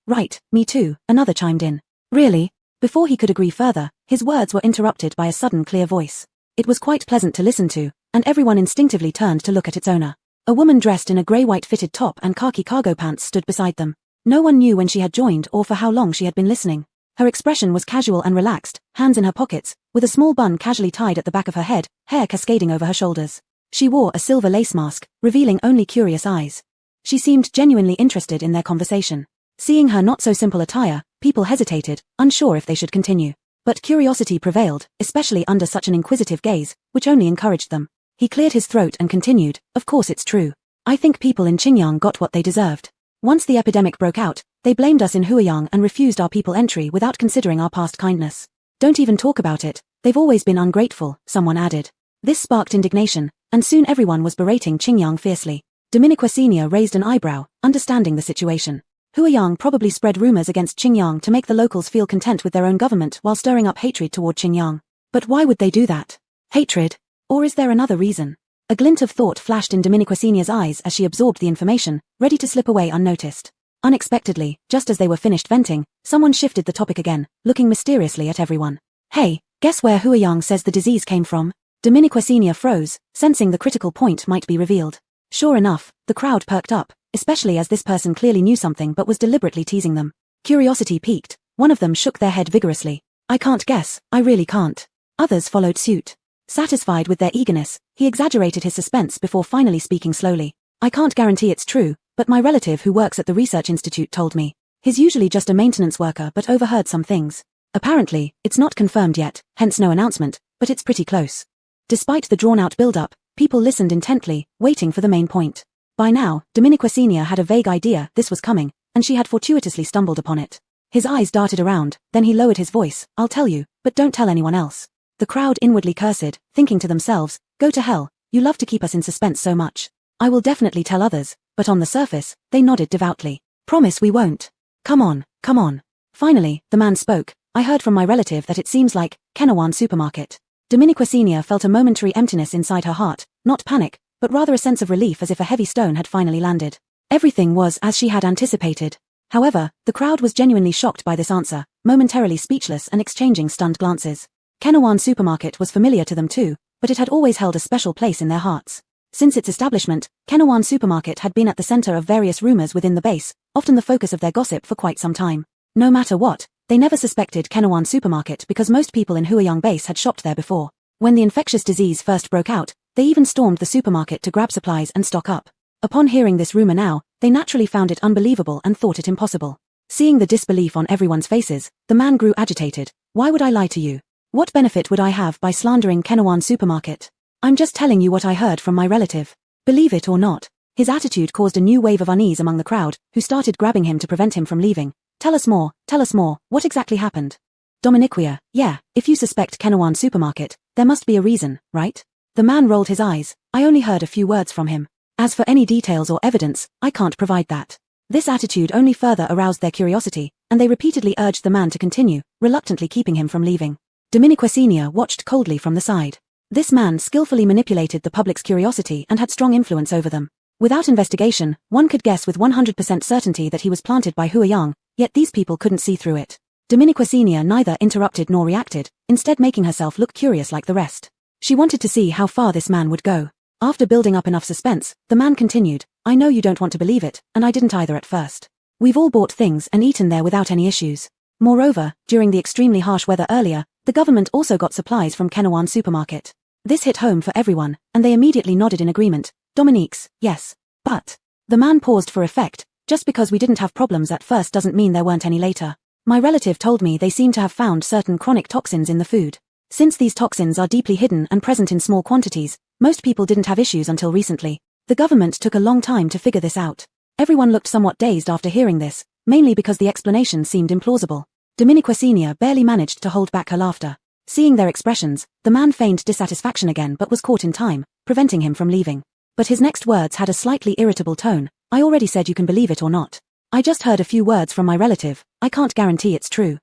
Speaker 1: me too, another chimed in. Really? Before he could agree further, his words were interrupted by a sudden clear voice. It was quite pleasant to listen to, and everyone instinctively turned to look at its owner. A woman dressed in a grey-white fitted top and khaki cargo pants stood beside them. No one knew when she had joined or for how long she had been listening. Her expression was casual and relaxed, hands in her pockets, with a small bun casually tied at the back of her head, hair cascading over her shoulders. She wore a silver lace mask, revealing only curious eyes. She seemed genuinely interested in their conversation. Seeing her not-so-simple attire, people hesitated, unsure if they should continue. But curiosity prevailed, especially under such an inquisitive gaze, which only encouraged them. He cleared his throat and continued, of course it's true. I think people in Qingyang got what they deserved. Once the epidemic broke out, they blamed us in Huiyang and refused our people entry without considering our past kindness. Don't even talk about it, they've always been ungrateful, someone added. This sparked indignation, and soon everyone was berating Qingyang fiercely. Dominiquasinia raised an eyebrow, understanding the situation. Huiyang probably spread rumors against Qingyang to make the locals feel content with their own government while stirring up hatred toward Qingyang. But why would they do that? Hatred? Or is there another reason? A glint of thought flashed in Dominiquasinia's eyes as she absorbed the information, ready to slip away unnoticed. Unexpectedly, just as they were finished venting, someone shifted the topic again, looking mysteriously at everyone. Hey, guess where Huiyang says the disease came from? Dominiquasinia froze, sensing the critical point might be revealed. Sure enough, the crowd perked up, especially as this person clearly knew something but was deliberately teasing them. Curiosity piqued. One of them shook their head vigorously. I can't guess, I really can't. Others followed suit. Satisfied with their eagerness, he exaggerated his suspense before finally speaking slowly. I can't guarantee it's true, but my relative who works at the research institute told me. He's usually just a maintenance worker but overheard some things. Apparently, it's not confirmed yet, hence no announcement, but it's pretty close. Despite the drawn-out build-up, people listened intently, waiting for the main point. By now, Dominique Senior had a vague idea this was coming, and she had fortuitously stumbled upon it. His eyes darted around, then he lowered his voice, I'll tell you, but don't tell anyone else. The crowd inwardly cursed, thinking to themselves, go to hell, you love to keep us in suspense so much. I will definitely tell others, but on the surface, they nodded devoutly. Promise we won't. Come on, come on. Finally, the man spoke. I heard from my relative that it seems like Kenawan supermarket. Dominique Senior felt a momentary emptiness inside her heart, not panic, but rather a sense of relief as if a heavy stone had finally landed. Everything was as she had anticipated. However, the crowd was genuinely shocked by this answer, momentarily speechless and exchanging stunned glances. Kenawan supermarket was familiar to them too, but it had always held a special place in their hearts. Since its establishment, Kenawan supermarket had been at the center of various rumors within the base, often the focus of their gossip for quite some time. No matter what, they never suspected Kenawan supermarket because most people in Huayang base had shopped there before. When the infectious disease first broke out, they even stormed the supermarket to grab supplies and stock up. Upon hearing this rumor now, they naturally found it unbelievable and thought it impossible. Seeing the disbelief on everyone's faces, the man grew agitated. Why would I lie to you? What benefit would I have by slandering Kenawan supermarket? I'm just telling you what I heard from my relative. Believe it or not. His attitude caused a new wave of unease among the crowd, who started grabbing him to prevent him from leaving. Tell us more, what exactly happened? Dominiquia, yeah, if you suspect Kenawan supermarket, there must be a reason, right? The man rolled his eyes. I only heard a few words from him. As for any details or evidence, I can't provide that. This attitude only further aroused their curiosity, and they repeatedly urged the man to continue, reluctantly keeping him from leaving. Dominique Senior watched coldly from the side. This man skillfully manipulated the public's curiosity and had strong influence over them. Without investigation, one could guess with 100% certainty that he was planted by Huayang, yet these people couldn't see through it. Dominique Senior neither interrupted nor reacted, instead making herself look curious like the rest. She wanted to see how far this man would go. After building up enough suspense, the man continued, I know you don't want to believe it, and I didn't either at first. We've all bought things and eaten there without any issues. Moreover, during the extremely harsh weather earlier, the government also got supplies from Kenawan supermarket. This hit home for everyone, and they immediately nodded in agreement. Dominique's, yes. But the man paused for effect. Just because we didn't have problems at first doesn't mean there weren't any later. My relative told me they seem to have found certain chronic toxins in the food. Since these toxins are deeply hidden and present in small quantities, most people didn't have issues until recently. The government took a long time to figure this out. Everyone looked somewhat dazed after hearing this, mainly because the explanation seemed implausible. Dominique Senior barely managed to hold back her laughter. Seeing their expressions, the man feigned dissatisfaction again but was caught in time, preventing him from leaving. But his next words had a slightly irritable tone. I already said you can believe it or not. I just heard a few words from my relative. I can't guarantee it's true.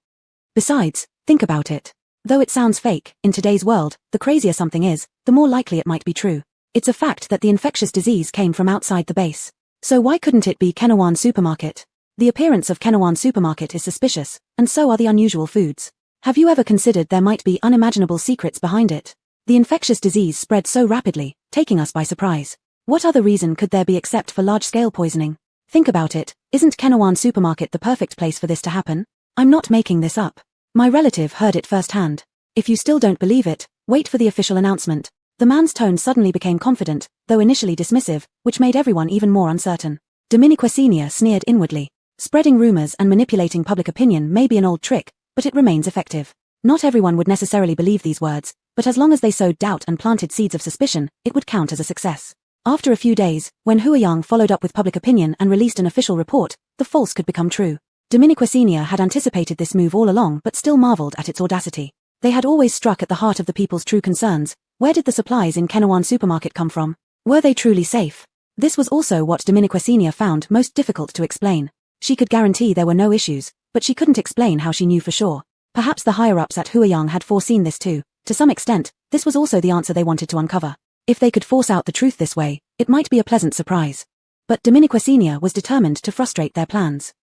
Speaker 1: Besides, think about it. Though it sounds fake, in today's world, the crazier something is, the more likely it might be true. It's a fact that the infectious disease came from outside the base. So why couldn't it be Kenawan supermarket? The appearance of Kenawan supermarket is suspicious, and so are the unusual foods. Have you ever considered there might be unimaginable secrets behind it? The infectious disease spread so rapidly, taking us by surprise. What other reason could there be except for large-scale poisoning? Think about it, isn't Kenawan supermarket the perfect place for this to happen? I'm not making this up. My relative heard it firsthand. If you still don't believe it, wait for the official announcement. The man's tone suddenly became confident, though initially dismissive, which made everyone even more uncertain. Dominique Senior sneered inwardly. Spreading rumors and manipulating public opinion may be an old trick, but it remains effective. Not everyone would necessarily believe these words, but as long as they sowed doubt and planted seeds of suspicion, it would count as a success. After a few days, when Huayang followed up with public opinion and released an official report, the false could become true. Dominique Senior had anticipated this move all along but still marveled at its audacity. They had always struck at the heart of the people's true concerns. Where did the supplies in Kenawan supermarket come from? Were they truly safe? This was also what Dominique Senior found most difficult to explain. She could guarantee there were no issues, but she couldn't explain how she knew for sure. Perhaps the higher-ups at Huayang had foreseen this too. To some extent, this was also the answer they wanted to uncover. If they could force out the truth this way, it might be a pleasant surprise. But Dominique Senior was determined to frustrate their plans.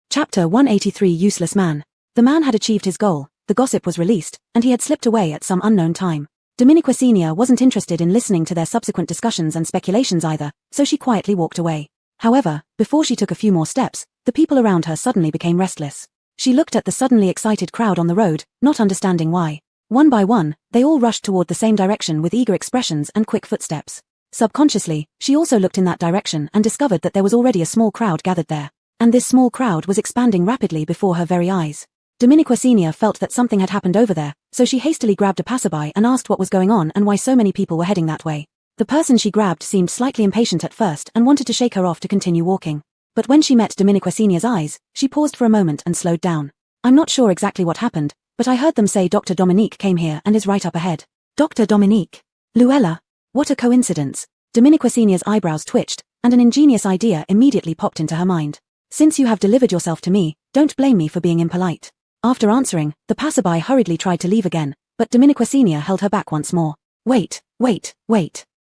Speaker 1: Chapter 183 Useless Man. The man had achieved his goal, the gossip was released, and he had slipped away at some unknown time. Dominiquacinia wasn't interested in listening to their subsequent discussions and speculations either, so she quietly walked away. However, before she took a few more steps, the people around her suddenly became restless. She looked at the suddenly excited crowd on the road, not understanding why. One by one, they all rushed toward the same direction with eager expressions and quick footsteps. Subconsciously, she also looked in that direction and discovered that there was already a small crowd gathered there. And this small crowd was expanding rapidly before her very eyes. Dominiquacinia felt that something had happened over there, so she hastily grabbed a passerby and asked what was going on and why so many people were heading that way. The person she grabbed seemed slightly impatient at first and wanted to shake her off to continue walking. But when she met Dominiquacinia's eyes, she paused for a moment and slowed down. I'm not sure exactly what happened, but I heard them say Dr. Dominique came here and is right up ahead. Dr. Dominique. Luella. What a coincidence. Dominiquacinia's eyebrows twitched, and an ingenious idea immediately popped into her mind. Since you have delivered yourself to me, don't blame me for being impolite. After answering, the passerby hurriedly tried to leave again, but Dominiquacinia held her back once more. Wait.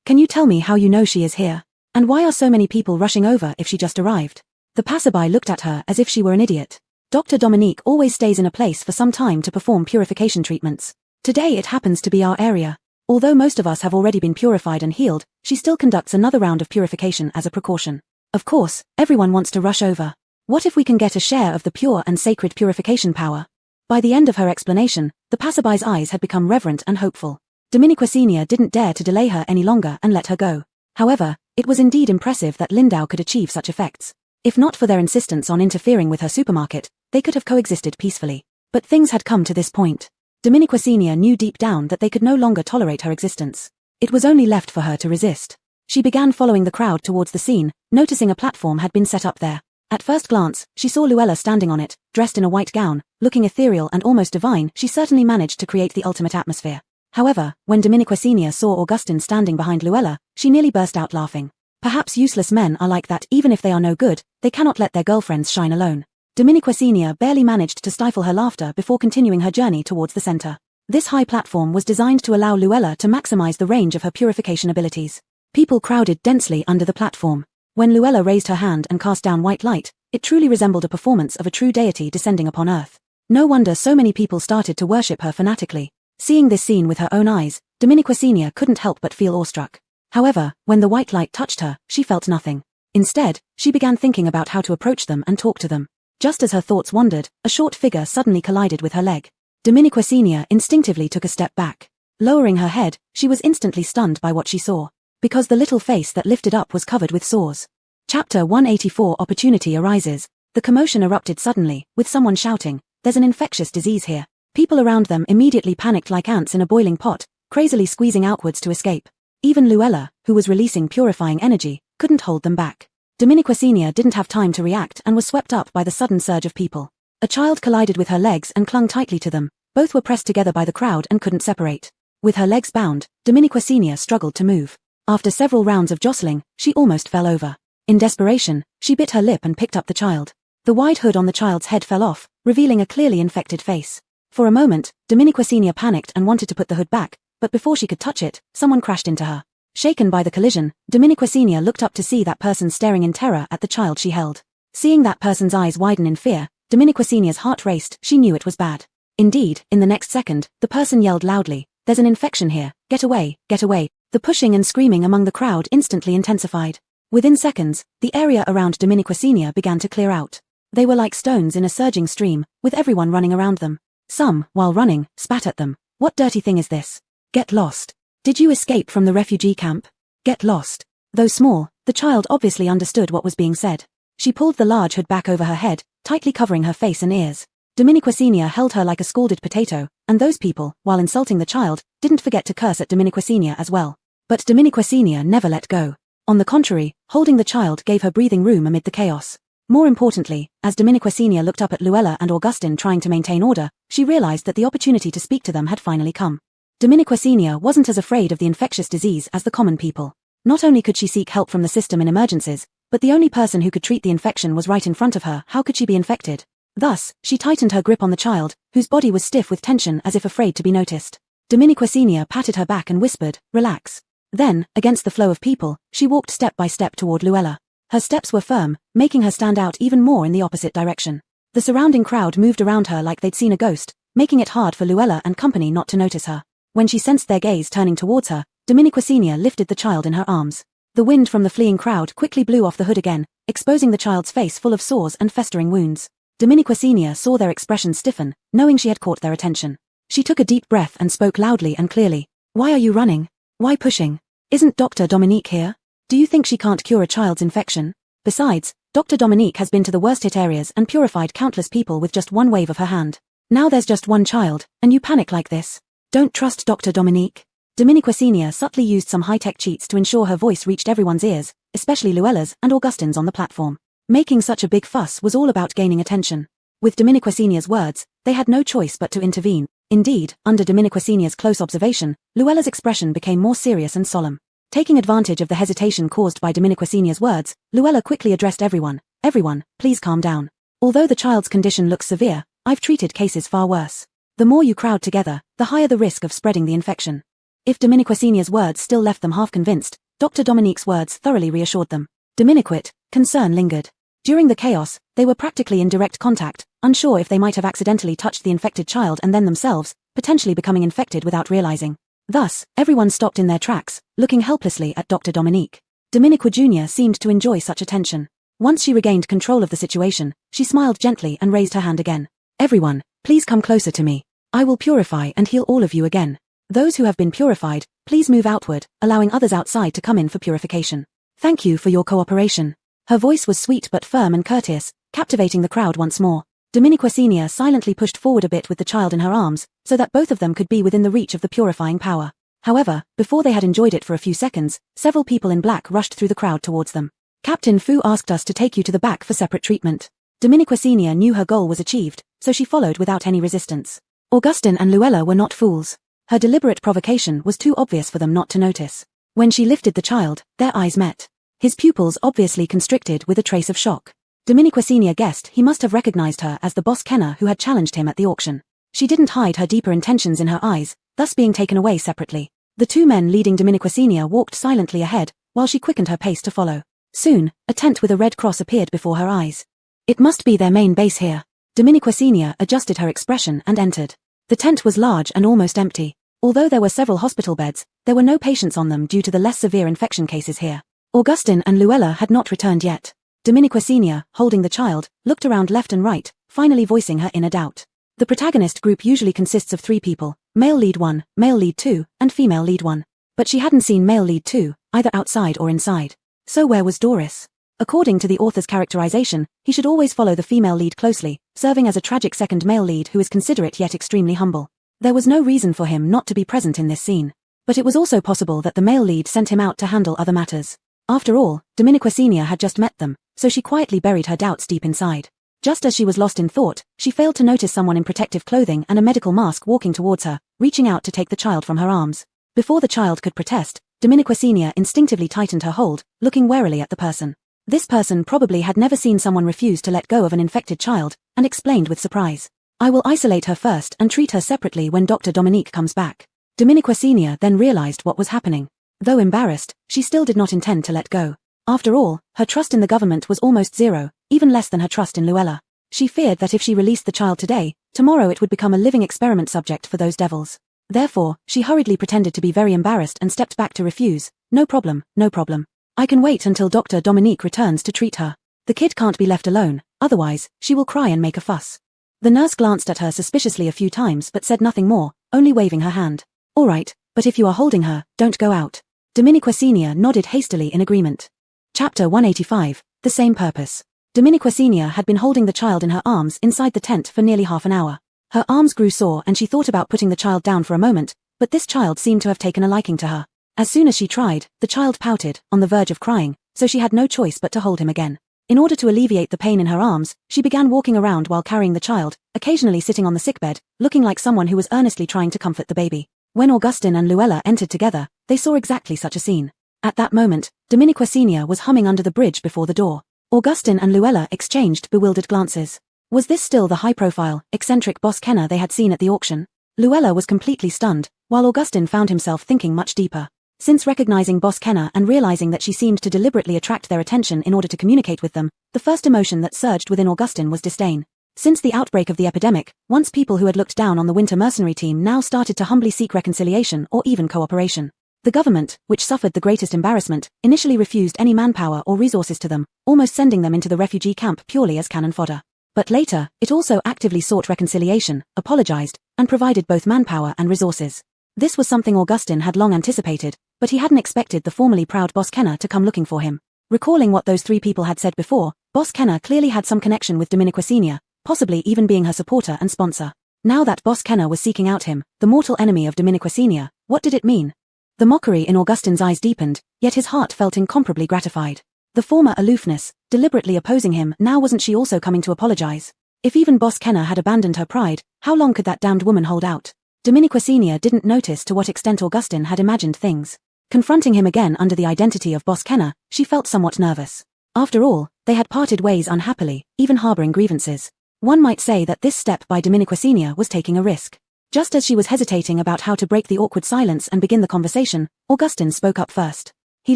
Speaker 1: Can you tell me how you know she is here? And why are so many people rushing over if she just arrived? The passerby looked at her as if she were an idiot. Dr. Dominique always stays in a place for some time to perform purification treatments. Today it happens to be our area. Although most of us have already been purified and healed, she still conducts another round of purification as a precaution. Of course, everyone wants to rush over. What if we can get a share of the pure and sacred purification power? By the end of her explanation, the passerby's eyes had become reverent and hopeful. Dominiquacinia didn't dare to delay her any longer and let her go. However, it was indeed impressive that Lindau could achieve such effects. If not for their insistence on interfering with her supermarket, they could have coexisted peacefully. But things had come to this point. Dominiquacinia knew deep down that they could no longer tolerate her existence. It was only left for her to resist. She began following the crowd towards the scene, noticing a platform had been set up there. At first glance, she saw Luella standing on it, dressed in a white gown, looking ethereal and almost divine. She certainly managed to create the ultimate atmosphere. However, when Dominiquacinia saw Augustin standing behind Luella, she nearly burst out laughing. Perhaps useless men are like that. Even if they are no good, they cannot let their girlfriends shine alone. Dominiquacinia barely managed to stifle her laughter before continuing her journey towards the center. This high platform was designed to allow Luella to maximize the range of her purification abilities. People crowded densely under the platform. When Luella raised her hand and cast down white light, it truly resembled a performance of a true deity descending upon earth. No wonder so many people started to worship her fanatically. Seeing this scene with her own eyes, Dominiquacinia couldn't help but feel awestruck. However, when the white light touched her, she felt nothing. Instead, she began thinking about how to approach them and talk to them. Just as her thoughts wandered, a short figure suddenly collided with her leg. Dominiquacinia instinctively took a step back. Lowering her head, she was instantly stunned by what she saw. Because the little face that lifted up was covered with sores. Chapter 184 Opportunity Arises. The commotion erupted suddenly, with someone shouting, "There's an infectious disease here." People around them immediately panicked like ants in a boiling pot, crazily squeezing outwards to escape. Even Luella, who was releasing purifying energy, couldn't hold them back. Dominiquacinia didn't have time to react and was swept up by the sudden surge of people. A child collided with her legs and clung tightly to them. Both were pressed together by the crowd and couldn't separate. With her legs bound, Dominiquacinia struggled to move. After several rounds of jostling, she almost fell over. In desperation, she bit her lip and picked up the child. The wide hood on the child's head fell off, revealing a clearly infected face. For a moment, Dominiquacinia panicked and wanted to put the hood back, but before she could touch it, someone crashed into her. Shaken by the collision, Dominiquacinia looked up to see that person staring in terror at the child she held. Seeing that person's eyes widen in fear, Dominiquacinia's heart raced. She knew it was bad. Indeed, in the next second, the person yelled loudly, "There's an infection here, get away, get away." The pushing and screaming among the crowd instantly intensified. Within seconds, the area around Dominiquacinia began to clear out. They were like stones in a surging stream, with everyone running around them. Some, while running, spat at them. "What dirty thing is this? Get lost. Did you escape from the refugee camp? Get lost." Though small, the child obviously understood what was being said. She pulled the large hood back over her head, tightly covering her face and ears. Dominiquacinia held her like a scalded potato, and those people, while insulting the child, didn't forget to curse at Dominiquacinia as well. But Dominiquacinia never let go. On the contrary, holding the child gave her breathing room amid the chaos. More importantly, as Dominiquacinia looked up at Luella and Augustin trying to maintain order, she realized that the opportunity to speak to them had finally come. Dominiquacinia wasn't as afraid of the infectious disease as the common people. Not only could she seek help from the system in emergencies, but the only person who could treat the infection was right in front of her. How could she be infected? Thus, she tightened her grip on the child, whose body was stiff with tension as if afraid to be noticed. Dominiquacinia patted her back and whispered, "Relax." Then, against the flow of people, she walked step by step toward Luella. Her steps were firm, making her stand out even more in the opposite direction. The surrounding crowd moved around her like they'd seen a ghost, making it hard for Luella and company not to notice her. When she sensed their gaze turning towards her, Dominiquacinia lifted the child in her arms. The wind from the fleeing crowd quickly blew off the hood again, exposing the child's face full of sores and festering wounds. Dominiquacinia saw their expressions stiffen, knowing she had caught their attention. She took a deep breath and spoke loudly and clearly. "Why are you running? Why pushing? Isn't Dr. Dominique here? Do you think she can't cure a child's infection? Besides, Dr. Dominique has been to the worst hit areas and purified countless people with just one wave of her hand. Now there's just one child, and you panic like this. Don't trust Dr. Dominique." Dominiquacinia subtly used some high-tech cheats to ensure her voice reached everyone's ears, especially Luella's and Augustine's on the platform. Making such a big fuss was all about gaining attention. With Dominiquacinia's words, they had no choice but to intervene. Indeed, under Dominiquacinia's close observation, Luella's expression became more serious and solemn. Taking advantage of the hesitation caused by Dominiquacinia's words, Luella quickly addressed everyone. "Everyone, please calm down. Although the child's condition looks severe, I've treated cases far worse. The more you crowd together, the higher the risk of spreading the infection." If Dominiquacinia's words still left them half convinced, Dr. Dominique's words thoroughly reassured them. Dominiquate, concern lingered. During the chaos, they were practically in direct contact, unsure if they might have accidentally touched the infected child and then themselves, potentially becoming infected without realizing. Thus, everyone stopped in their tracks, looking helplessly at Dr. Dominique. Dominique Jr. seemed to enjoy such attention. Once she regained control of the situation, she smiled gently and raised her hand again. "Everyone, please come closer to me. I will purify and heal all of you again. Those who have been purified, please move outward, allowing others outside to come in for purification. Thank you for your cooperation." Her voice was sweet but firm and courteous, captivating the crowd once more. Dominiquacinia silently pushed forward a bit with the child in her arms, so that both of them could be within the reach of the purifying power. However, before they had enjoyed it for a few seconds, several people in black rushed through the crowd towards them. "Captain Fu asked us to take you to the back for separate treatment." Dominiquacinia knew her goal was achieved, so she followed without any resistance. Augustine and Luella were not fools. Her deliberate provocation was too obvious for them not to notice. When she lifted the child, their eyes met. His pupils obviously constricted with a trace of shock. Dominiquacinia guessed he must have recognized her as the boss Kenner who had challenged him at the auction. She didn't hide her deeper intentions in her eyes, thus being taken away separately. The two men leading Dominiquacinia walked silently ahead, while she quickened her pace to follow. Soon, a tent with a red cross appeared before her eyes. It must be their main base here. Dominiquacinia adjusted her expression and entered. The tent was large and almost empty. Although there were several hospital beds, there were no patients on them due to the less severe infection cases here. Augustine and Luella had not returned yet. Dominiquacinia, holding the child, looked around left and right, finally voicing her inner doubt. The protagonist group usually consists of 3 people, male lead 1, male lead 2, and female lead 1. But she hadn't seen male lead 2, either outside or inside. So where was Doris? According to the author's characterization, he should always follow the female lead closely, serving as a tragic second male lead who is considerate yet extremely humble. There was no reason for him not to be present in this scene. But it was also possible that the male lead sent him out to handle other matters. After all, Dominiquacinia had just met them, so she quietly buried her doubts deep inside. Just as she was lost in thought, she failed to notice someone in protective clothing and a medical mask walking towards her, reaching out to take the child from her arms. Before the child could protest, Dominiquacinia instinctively tightened her hold, looking warily at the person. This person probably had never seen someone refuse to let go of an infected child, and explained with surprise. "I will isolate her first and treat her separately when Dr. Dominique comes back." Dominiquacinia then realized what was happening. Though embarrassed, she still did not intend to let go. After all, her trust in the government was almost zero, even less than her trust in Luella. She feared that if she released the child today, tomorrow it would become a living experiment subject for those devils. Therefore, she hurriedly pretended to be very embarrassed and stepped back to refuse. "No problem, no problem. I can wait until Dr. Dominique returns to treat her. The kid can't be left alone, otherwise, she will cry and make a fuss." The nurse glanced at her suspiciously a few times but said nothing more, only waving her hand. "All right, but if you are holding her, don't go out." Dominiquacinia nodded hastily in agreement. Chapter 185, The Same Purpose. Dominiquacinia had been holding the child in her arms inside the tent for nearly half an hour. Her arms grew sore and she thought about putting the child down for a moment, but this child seemed to have taken a liking to her. As soon as she tried, the child pouted, on the verge of crying, so she had no choice but to hold him again. In order to alleviate the pain in her arms, she began walking around while carrying the child, occasionally sitting on the sickbed, looking like someone who was earnestly trying to comfort the baby. When Augustine and Luella entered together, they saw exactly such a scene. At that moment, Dominiquacinia was humming under the bridge before the door. Augustine and Luella exchanged bewildered glances. Was this still the high-profile, eccentric boss Kenner they had seen at the auction? Luella was completely stunned, while Augustine found himself thinking much deeper. Since recognizing boss Kenner and realizing that she seemed to deliberately attract their attention in order to communicate with them, the first emotion that surged within Augustine was disdain. Since the outbreak of the epidemic, once people who had looked down on the winter mercenary team now started to humbly seek reconciliation or even cooperation. The government, which suffered the greatest embarrassment, initially refused any manpower or resources to them, almost sending them into the refugee camp purely as cannon fodder. But later, it also actively sought reconciliation, apologized, and provided both manpower and resources. This was something Augustin had long anticipated, but he hadn't expected the formerly proud Boss Kenner to come looking for him. Recalling what those three people had said before, Boss Kenner clearly had some connection with Dominique Senior, possibly even being her supporter and sponsor. Now that Boss Kenner was seeking out him, the mortal enemy of Dominique Senior, what did it mean? The mockery in Augustin's eyes deepened, yet his heart felt incomparably gratified. The former aloofness, deliberately opposing him, now wasn't she also coming to apologize? If even Boss Kenner had abandoned her pride, how long could that damned woman hold out? Dominique Senior didn't notice to what extent Augustin had imagined things. Confronting him again under the identity of Boss Kenner, she felt somewhat nervous. After all, they had parted ways unhappily, even harboring grievances. One might say that this step by Dominique Senior was taking a risk. Just as she was hesitating about how to break the awkward silence and begin the conversation, Augustin spoke up first. He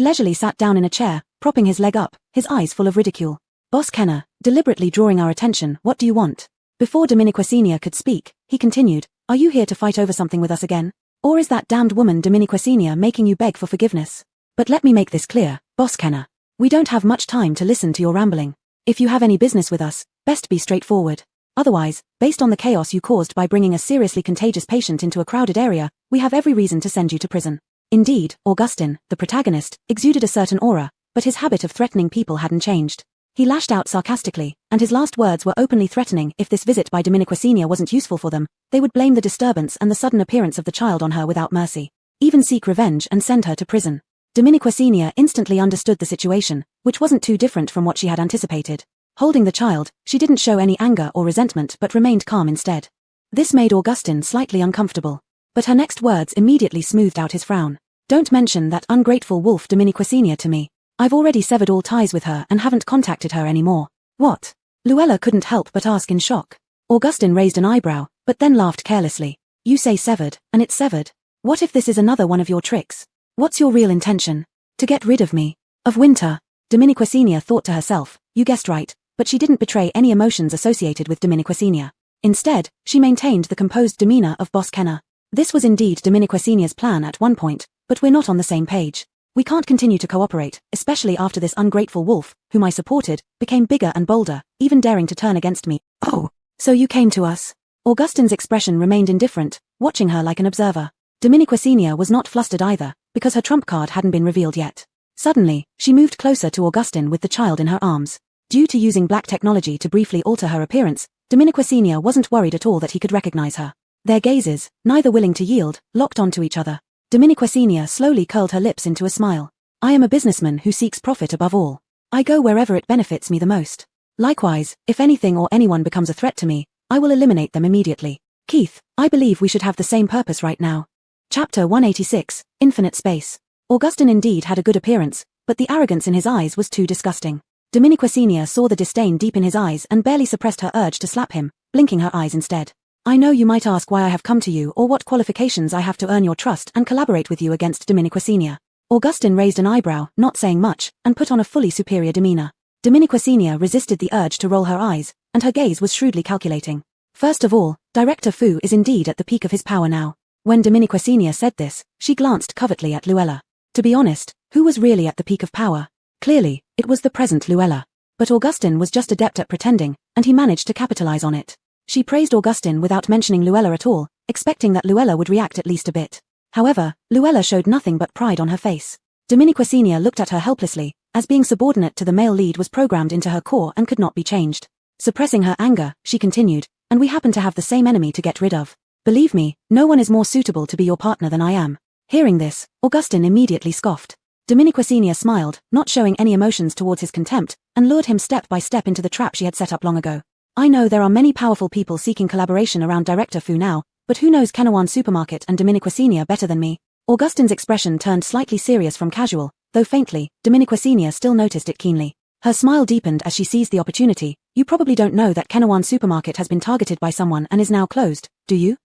Speaker 1: leisurely sat down in a chair, propping his leg up, his eyes full of ridicule. Boss Kenner, deliberately drawing our attention, what do you want? Before Dominique Senior could speak, he continued, are you here to fight over something with us again? Or is that damned woman Dominique Senior making you beg for forgiveness? But let me make this clear, Boss Kenner. We don't have much time to listen to your rambling. If you have any business with us, best be straightforward. Otherwise, based on the chaos you caused by bringing a seriously contagious patient into a crowded area, we have every reason to send you to prison. Indeed, Augustin, the protagonist, exuded a certain aura, but his habit of threatening people hadn't changed. He lashed out sarcastically, and his last words were openly threatening. If this visit by Dominique Senior wasn't useful for them, they would blame the disturbance and the sudden appearance of the child on her without mercy. Even seek revenge and send her to prison. Dominique Senior instantly understood the situation, which wasn't too different from what she had anticipated. Holding the child, she didn't show any anger or resentment but remained calm instead. This made Augustin slightly uncomfortable. But her next words immediately smoothed out his frown. Don't mention that ungrateful wolf Dominique Senior to me. I've already severed all ties with her and haven't contacted her anymore. What? Luella couldn't help but ask in shock. Augustin raised an eyebrow, but then laughed carelessly. You say severed, and it's severed. What if this is another one of your tricks? What's your real intention? To get rid of me? Of Winter? Dominique Senior thought to herself, you guessed right, but she didn't betray any emotions associated with Dominique Senior. Instead, she maintained the composed demeanor of Boss Kenner. This was indeed Dominique Senior's plan at one point, but we're not on the same page. We can't continue to cooperate, especially after this ungrateful wolf, whom I supported, became bigger and bolder, even daring to turn against me. Oh, so you came to us? Augustin's expression remained indifferent, watching her like an observer. Dominique Senior was not flustered either, because her trump card hadn't been revealed yet. Suddenly, she moved closer to Augustin with the child in her arms. Due to using black technology to briefly alter her appearance, Dominique Senior wasn't worried at all that he could recognize her. Their gazes, neither willing to yield, locked onto each other. Dominique Senior slowly curled her lips into a smile. I am a businessman who seeks profit above all. I go wherever it benefits me the most. Likewise, if anything or anyone becomes a threat to me, I will eliminate them immediately. Keith, I believe we should have the same purpose right now. Chapter 186, Infinite Space. Augustin indeed had a good appearance, but the arrogance in his eyes was too disgusting. Dominique Senior saw the disdain deep in his eyes and barely suppressed her urge to slap him, blinking her eyes instead. I know you might ask why I have come to you or what qualifications I have to earn your trust and collaborate with you against Dominique Senior. Augustin raised an eyebrow, not saying much, and put on a fully superior demeanor. Dominique Senior resisted the urge to roll her eyes, and her gaze was shrewdly calculating. First of all, Director Fu is indeed at the peak of his power now. When Dominique Senior said this, she glanced covertly at Luella. To be honest, who was really at the peak of power? Clearly, it was the present Luella. But Augustin was just adept at pretending, and he managed to capitalize on it. She praised Augustin without mentioning Luella at all, expecting that Luella would react at least a bit. However, Luella showed nothing but pride on her face. Dominique Senior looked at her helplessly, as being subordinate to the male lead was programmed into her core and could not be changed. Suppressing her anger, she continued, and we happen to have the same enemy to get rid of. Believe me, no one is more suitable to be your partner than I am. Hearing this, Augustin immediately scoffed. Dominique Senior smiled, not showing any emotions towards his contempt, and lured him step by step into the trap she had set up long ago. I know there are many powerful people seeking collaboration around Director Fu now, but who knows Kenawan Supermarket and Dominique Senior better than me? Augustin's expression turned slightly serious from casual, though faintly, Dominique Senior still noticed it keenly. Her smile deepened as she seized the opportunity. You probably don't know that Kenawan Supermarket has been targeted by someone and is now closed, do you?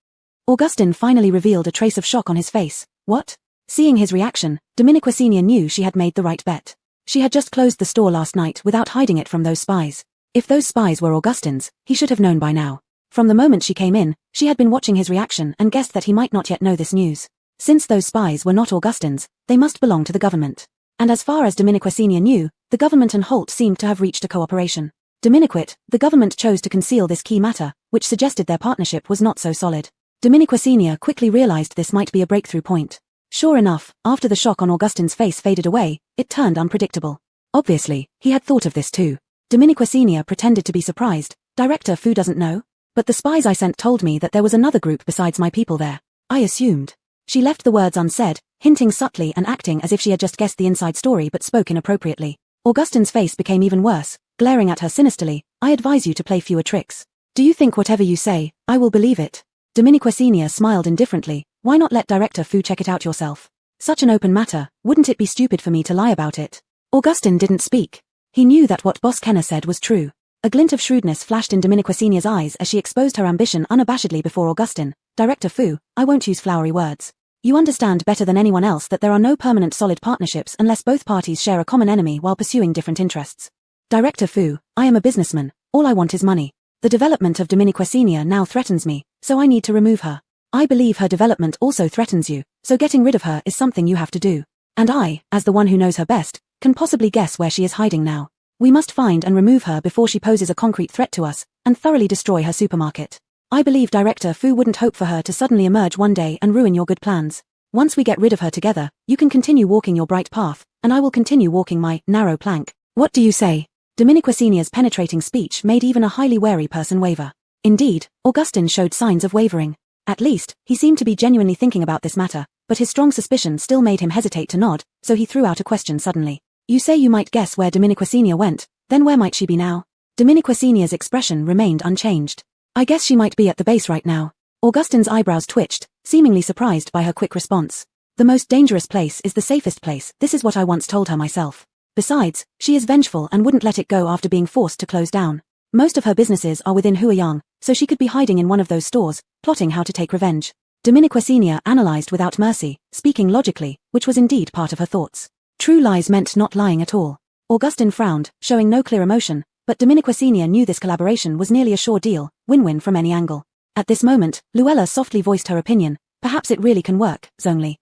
Speaker 1: Augustin finally revealed a trace of shock on his face. What? Seeing his reaction, Dominique Senior knew she had made the right bet. She had just closed the store last night without hiding it from those spies. If those spies were Augustine's, he should have known by now. From the moment she came in, she had been watching his reaction and guessed that he might not yet know this news. Since those spies were not Augustine's, they must belong to the government. And as far as Dominique Senior knew, the government and Holt seemed to have reached a cooperation. Dominique, the government chose to conceal this key matter, which suggested their partnership was not so solid. Dominique Senior quickly realized this might be a breakthrough point. Sure enough, after the shock on Augustine's face faded away, it turned unpredictable. Obviously, he had thought of this too. Dominique Senior pretended to be surprised. Director Fu doesn't know? But the spies I sent told me that there was another group besides my people there. I assumed. She left the words unsaid, hinting subtly and acting as if she had just guessed the inside story but spoke inappropriately. Augustine's face became even worse, glaring at her sinisterly. I advise you to play fewer tricks. Do you think whatever you say, I will believe it? Dominique Senior smiled indifferently. Why not let Director Fu check it out yourself? Such an open matter, wouldn't it be stupid for me to lie about it? Augustine didn't speak. He knew that what Boss Kenner said was true. A glint of shrewdness flashed in Dominique Senior's eyes as she exposed her ambition unabashedly before Augustine. Director Fu, I won't use flowery words. You understand better than anyone else that there are no permanent solid partnerships unless both parties share a common enemy while pursuing different interests. Director Fu, I am a businessman. All I want is money. The development of Dominique Senior now threatens me, so I need to remove her. I believe her development also threatens you, so getting rid of her is something you have to do. And I, as the one who knows her best, can possibly guess where she is hiding now. We must find and remove her before she poses a concrete threat to us, and thoroughly destroy her supermarket. I believe Director Fu wouldn't hope for her to suddenly emerge one day and ruin your good plans. Once we get rid of her together, you can continue walking your bright path, and I will continue walking my narrow plank. What do you say? Dominique Senior's penetrating speech made even a highly wary person waver. Indeed, Augustine showed signs of wavering. At least, he seemed to be genuinely thinking about this matter, but his strong suspicion still made him hesitate to nod, so he threw out a question suddenly. You say you might guess where Dominique Senior went, then where might she be now? Dominique Senior's expression remained unchanged. I guess she might be at the base right now. Augustine's eyebrows twitched, seemingly surprised by her quick response. The most dangerous place is the safest place, this is what I once told her myself. Besides, she is vengeful and wouldn't let it go after being forced to close down. Most of her businesses are within Huayang, so she could be hiding in one of those stores, plotting how to take revenge. Dominique Senior analyzed without mercy, speaking logically, which was indeed part of her thoughts. True lies meant not lying at all. Augustine frowned, showing no clear emotion, but Dominique Senior knew this collaboration was nearly a sure deal, win-win from any angle. At this moment, Luella softly voiced her opinion. Perhaps it really can work, Zhongli.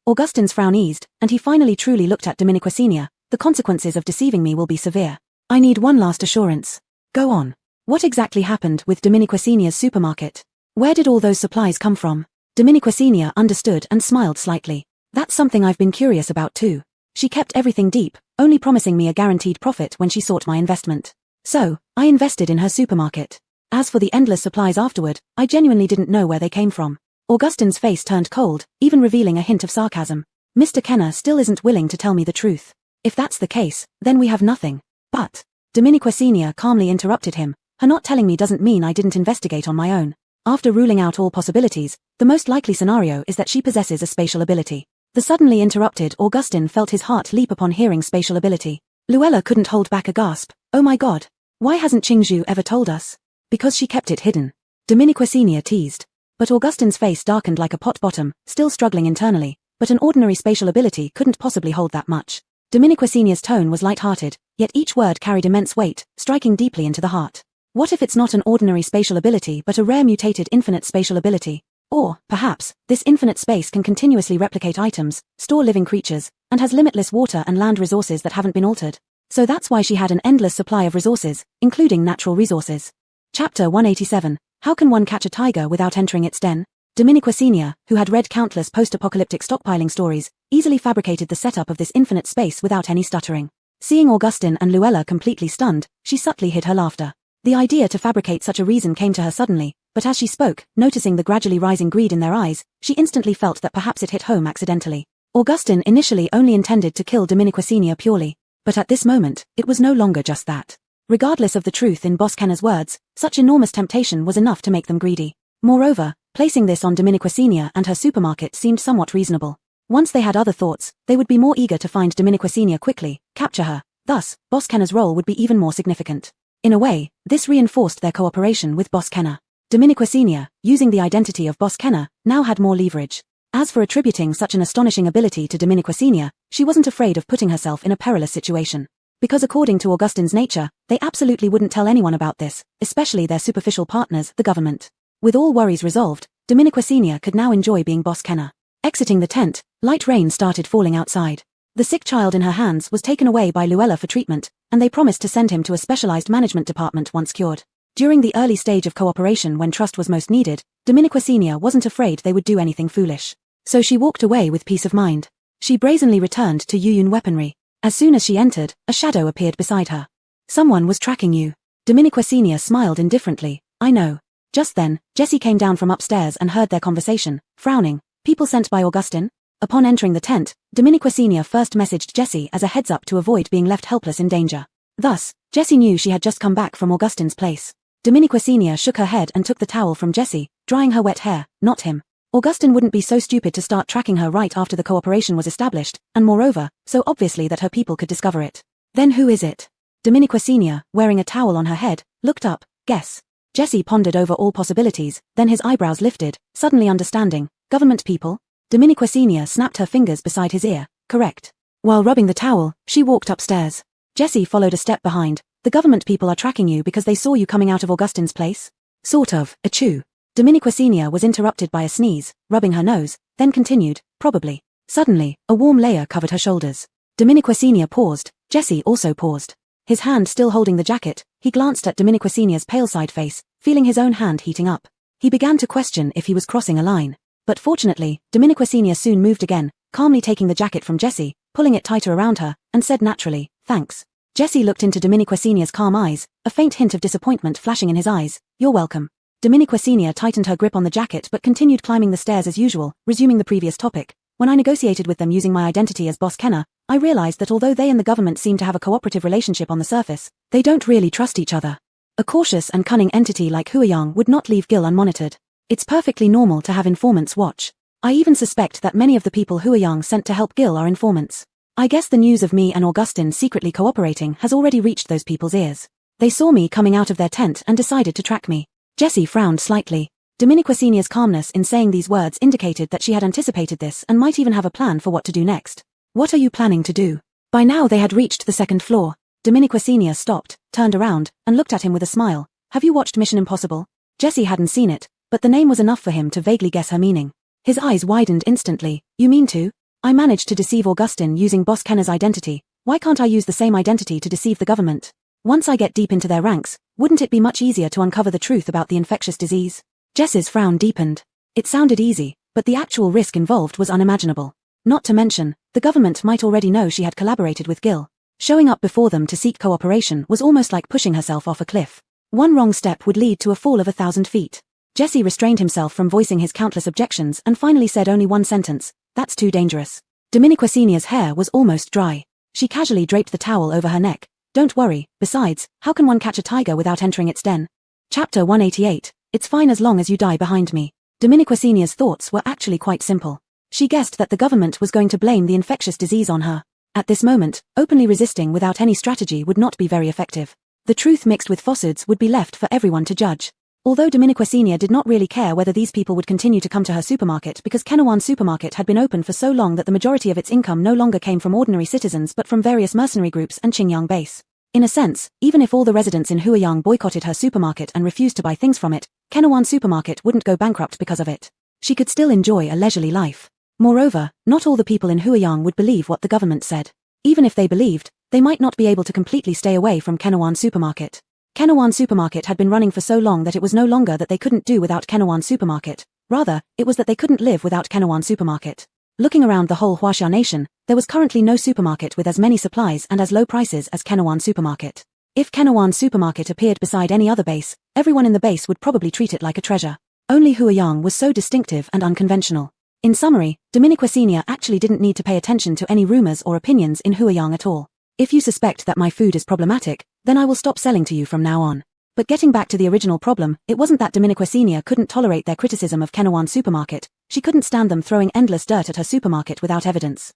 Speaker 1: Augustine's frown eased, and he finally truly looked at Dominique Senior. The consequences of deceiving me will be severe. I need one last assurance. Go on. What exactly happened with Dominique Senior's supermarket? Where did all those supplies come from? Dominique Senior understood and smiled slightly. That's something I've been curious about too. She kept everything deep, only promising me a guaranteed profit when she sought my investment. So, I invested in her supermarket. As for the endless supplies afterward, I genuinely didn't know where they came from. Augustine's face turned cold, even revealing a hint of sarcasm. Mr. Kenner still isn't willing to tell me the truth. If that's the case, then we have nothing. But, Dominique Senior calmly interrupted him. Her not telling me doesn't mean I didn't investigate on my own. After ruling out all possibilities, the most likely scenario is that she possesses a spatial ability. The suddenly interrupted Augustine felt his heart leap upon hearing spatial ability. Luella couldn't hold back a gasp. Oh my god. Why hasn't Qingzhu ever told us? Because she kept it hidden. Dominique Senior teased. But Augustine's face darkened like a pot bottom, still struggling internally, but an ordinary spatial ability couldn't possibly hold that much. Dominique Senior's tone was light-hearted, yet each word carried immense weight, striking deeply into the heart. What if it's not an ordinary spatial ability but a rare mutated infinite spatial ability? Or, perhaps, this infinite space can continuously replicate items, store living creatures, and has limitless water and land resources that haven't been altered. So that's why she had an endless supply of resources, including natural resources. Chapter 187. How can one catch a tiger without entering its den? Dominique Senior, who had read countless post-apocalyptic stockpiling stories, easily fabricated the setup of this infinite space without any stuttering. Seeing Augustine and Luella completely stunned, she subtly hid her laughter. The idea to fabricate such a reason came to her suddenly, but as she spoke, noticing the gradually rising greed in their eyes, she instantly felt that perhaps it hit home accidentally. Augustine initially only intended to kill Dominique Senior purely, but at this moment, it was no longer just that. Regardless of the truth in Boss Kenner's words, such enormous temptation was enough to make them greedy. Moreover, placing this on Dominique Senior and her supermarket seemed somewhat reasonable. Once they had other thoughts, they would be more eager to find Dominique Senior quickly, capture her. Thus, Boss Kenner's role would be even more significant. In a way, this reinforced their cooperation with Boss Kenner. Dominique Senior, using the identity of Boss Kenner, now had more leverage. As for attributing such an astonishing ability to Dominique Senior, she wasn't afraid of putting herself in a perilous situation. Because according to Augustine's nature, they absolutely wouldn't tell anyone about this, especially their superficial partners, the government. With all worries resolved, Dominique Senior could now enjoy being Boss Kenna. Exiting the tent, light rain started falling outside. The sick child in her hands was taken away by Luella for treatment, and they promised to send him to a specialized management department once cured. During the early stage of cooperation when trust was most needed, Dominique Senior wasn't afraid they would do anything foolish. So she walked away with peace of mind. She brazenly returned to Yuyun weaponry. As soon as she entered, a shadow appeared beside her. Someone was tracking you. Dominique Senior smiled indifferently. I know. Just then, Jessie came down from upstairs and heard their conversation, frowning. People sent by Augustine? Upon entering the tent, Dominique Senior first messaged Jessie as a heads up to avoid being left helpless in danger. Thus, Jessie knew she had just come back from Augustine's place. Dominique Senior shook her head and took the towel from Jessie, drying her wet hair, not him. Augustine wouldn't be so stupid to start tracking her right after the cooperation was established, and moreover, so obviously that her people could discover it. Then who is it? Dominique Senior, wearing a towel on her head, looked up. Guess. Jessie pondered over all possibilities, then his eyebrows lifted, suddenly understanding. Government people? Dominique Senior snapped her fingers beside his ear. Correct. While rubbing the towel, she walked upstairs. Jessie followed a step behind. The government people are tracking you because they saw you coming out of Augustine's place? Sort of. Achoo. Dominique Senior was interrupted by a sneeze, rubbing her nose, then continued, probably. Suddenly, a warm layer covered her shoulders. Dominique Senior paused. Jessie also paused. His hand still holding the jacket, he glanced at Dominique Senior's pale side face, feeling his own hand heating up. He began to question if he was crossing a line. But fortunately, Dominique Senior soon moved again, calmly taking the jacket from Jessie, pulling it tighter around her, and said naturally, thanks. Jessie looked into Dominique Senior's calm eyes, a faint hint of disappointment flashing in his eyes. You're welcome. Dominique Senior tightened her grip on the jacket but continued climbing the stairs as usual, resuming the previous topic. When I negotiated with them using my identity as Boss Kenna, I realized that although they and the government seem to have a cooperative relationship on the surface, they don't really trust each other. A cautious and cunning entity like Huayang would not leave Gil unmonitored. It's perfectly normal to have informants watch. I even suspect that many of the people Huayang sent to help Gil are informants. I guess the news of me and Augustine secretly cooperating has already reached those people's ears. They saw me coming out of their tent and decided to track me. Jessie frowned slightly. Dominique Senior's calmness in saying these words indicated that she had anticipated this and might even have a plan for what to do next. What are you planning to do? By now they had reached the second floor. Dominique Senior stopped, turned around, and looked at him with a smile. Have you watched Mission Impossible? Jessie hadn't seen it, but the name was enough for him to vaguely guess her meaning. His eyes widened instantly. You mean to? I managed to deceive Augustine using Boss Kenna's identity. Why can't I use the same identity to deceive the government? Once I get deep into their ranks, wouldn't it be much easier to uncover the truth about the infectious disease? Jess's frown deepened. It sounded easy, but the actual risk involved was unimaginable. Not to mention, the government might already know she had collaborated with Gil. Showing up before them to seek cooperation was almost like pushing herself off a cliff. One wrong step would lead to a fall of 1,000 feet. Jessie restrained himself from voicing his countless objections and finally said only one sentence. That's too dangerous. Dominique Senior's hair was almost dry. She casually draped the towel over her neck. Don't worry, besides, how can one catch a tiger without entering its den? Chapter 188. It's fine as long as you die behind me. Dominique Senior's thoughts were actually quite simple. She guessed that the government was going to blame the infectious disease on her. At this moment, openly resisting without any strategy would not be very effective. The truth mixed with falsehoods would be left for everyone to judge. Although Dominique Senior did not really care whether these people would continue to come to her supermarket because Kenawan Supermarket had been open for so long that the majority of its income no longer came from ordinary citizens but from various mercenary groups and Qingyang base. In a sense, even if all the residents in Huayang boycotted her supermarket and refused to buy things from it, Kenawan Supermarket wouldn't go bankrupt because of it. She could still enjoy a leisurely life. Moreover, not all the people in Huayang would believe what the government said. Even if they believed, they might not be able to completely stay away from Kenawan Supermarket. Kenawan Supermarket had been running for so long that it was no longer that they couldn't do without Kenawan Supermarket. Rather, it was that they couldn't live without Kenawan Supermarket. Looking around the whole Huaxia nation, there was currently no supermarket with as many supplies and as low prices as Kenawan Supermarket. If Kenawan Supermarket appeared beside any other base, everyone in the base would probably treat it like a treasure. Only Huayang was so distinctive and unconventional. In summary, Dominique Senior actually didn't need to pay attention to any rumors or opinions in Huayang at all. If you suspect that my food is problematic, then I will stop selling to you from now on. But getting back to the original problem, it wasn't that Dominique Senior couldn't tolerate their criticism of Kenawan Supermarket, she couldn't stand them throwing endless dirt at her supermarket without evidence.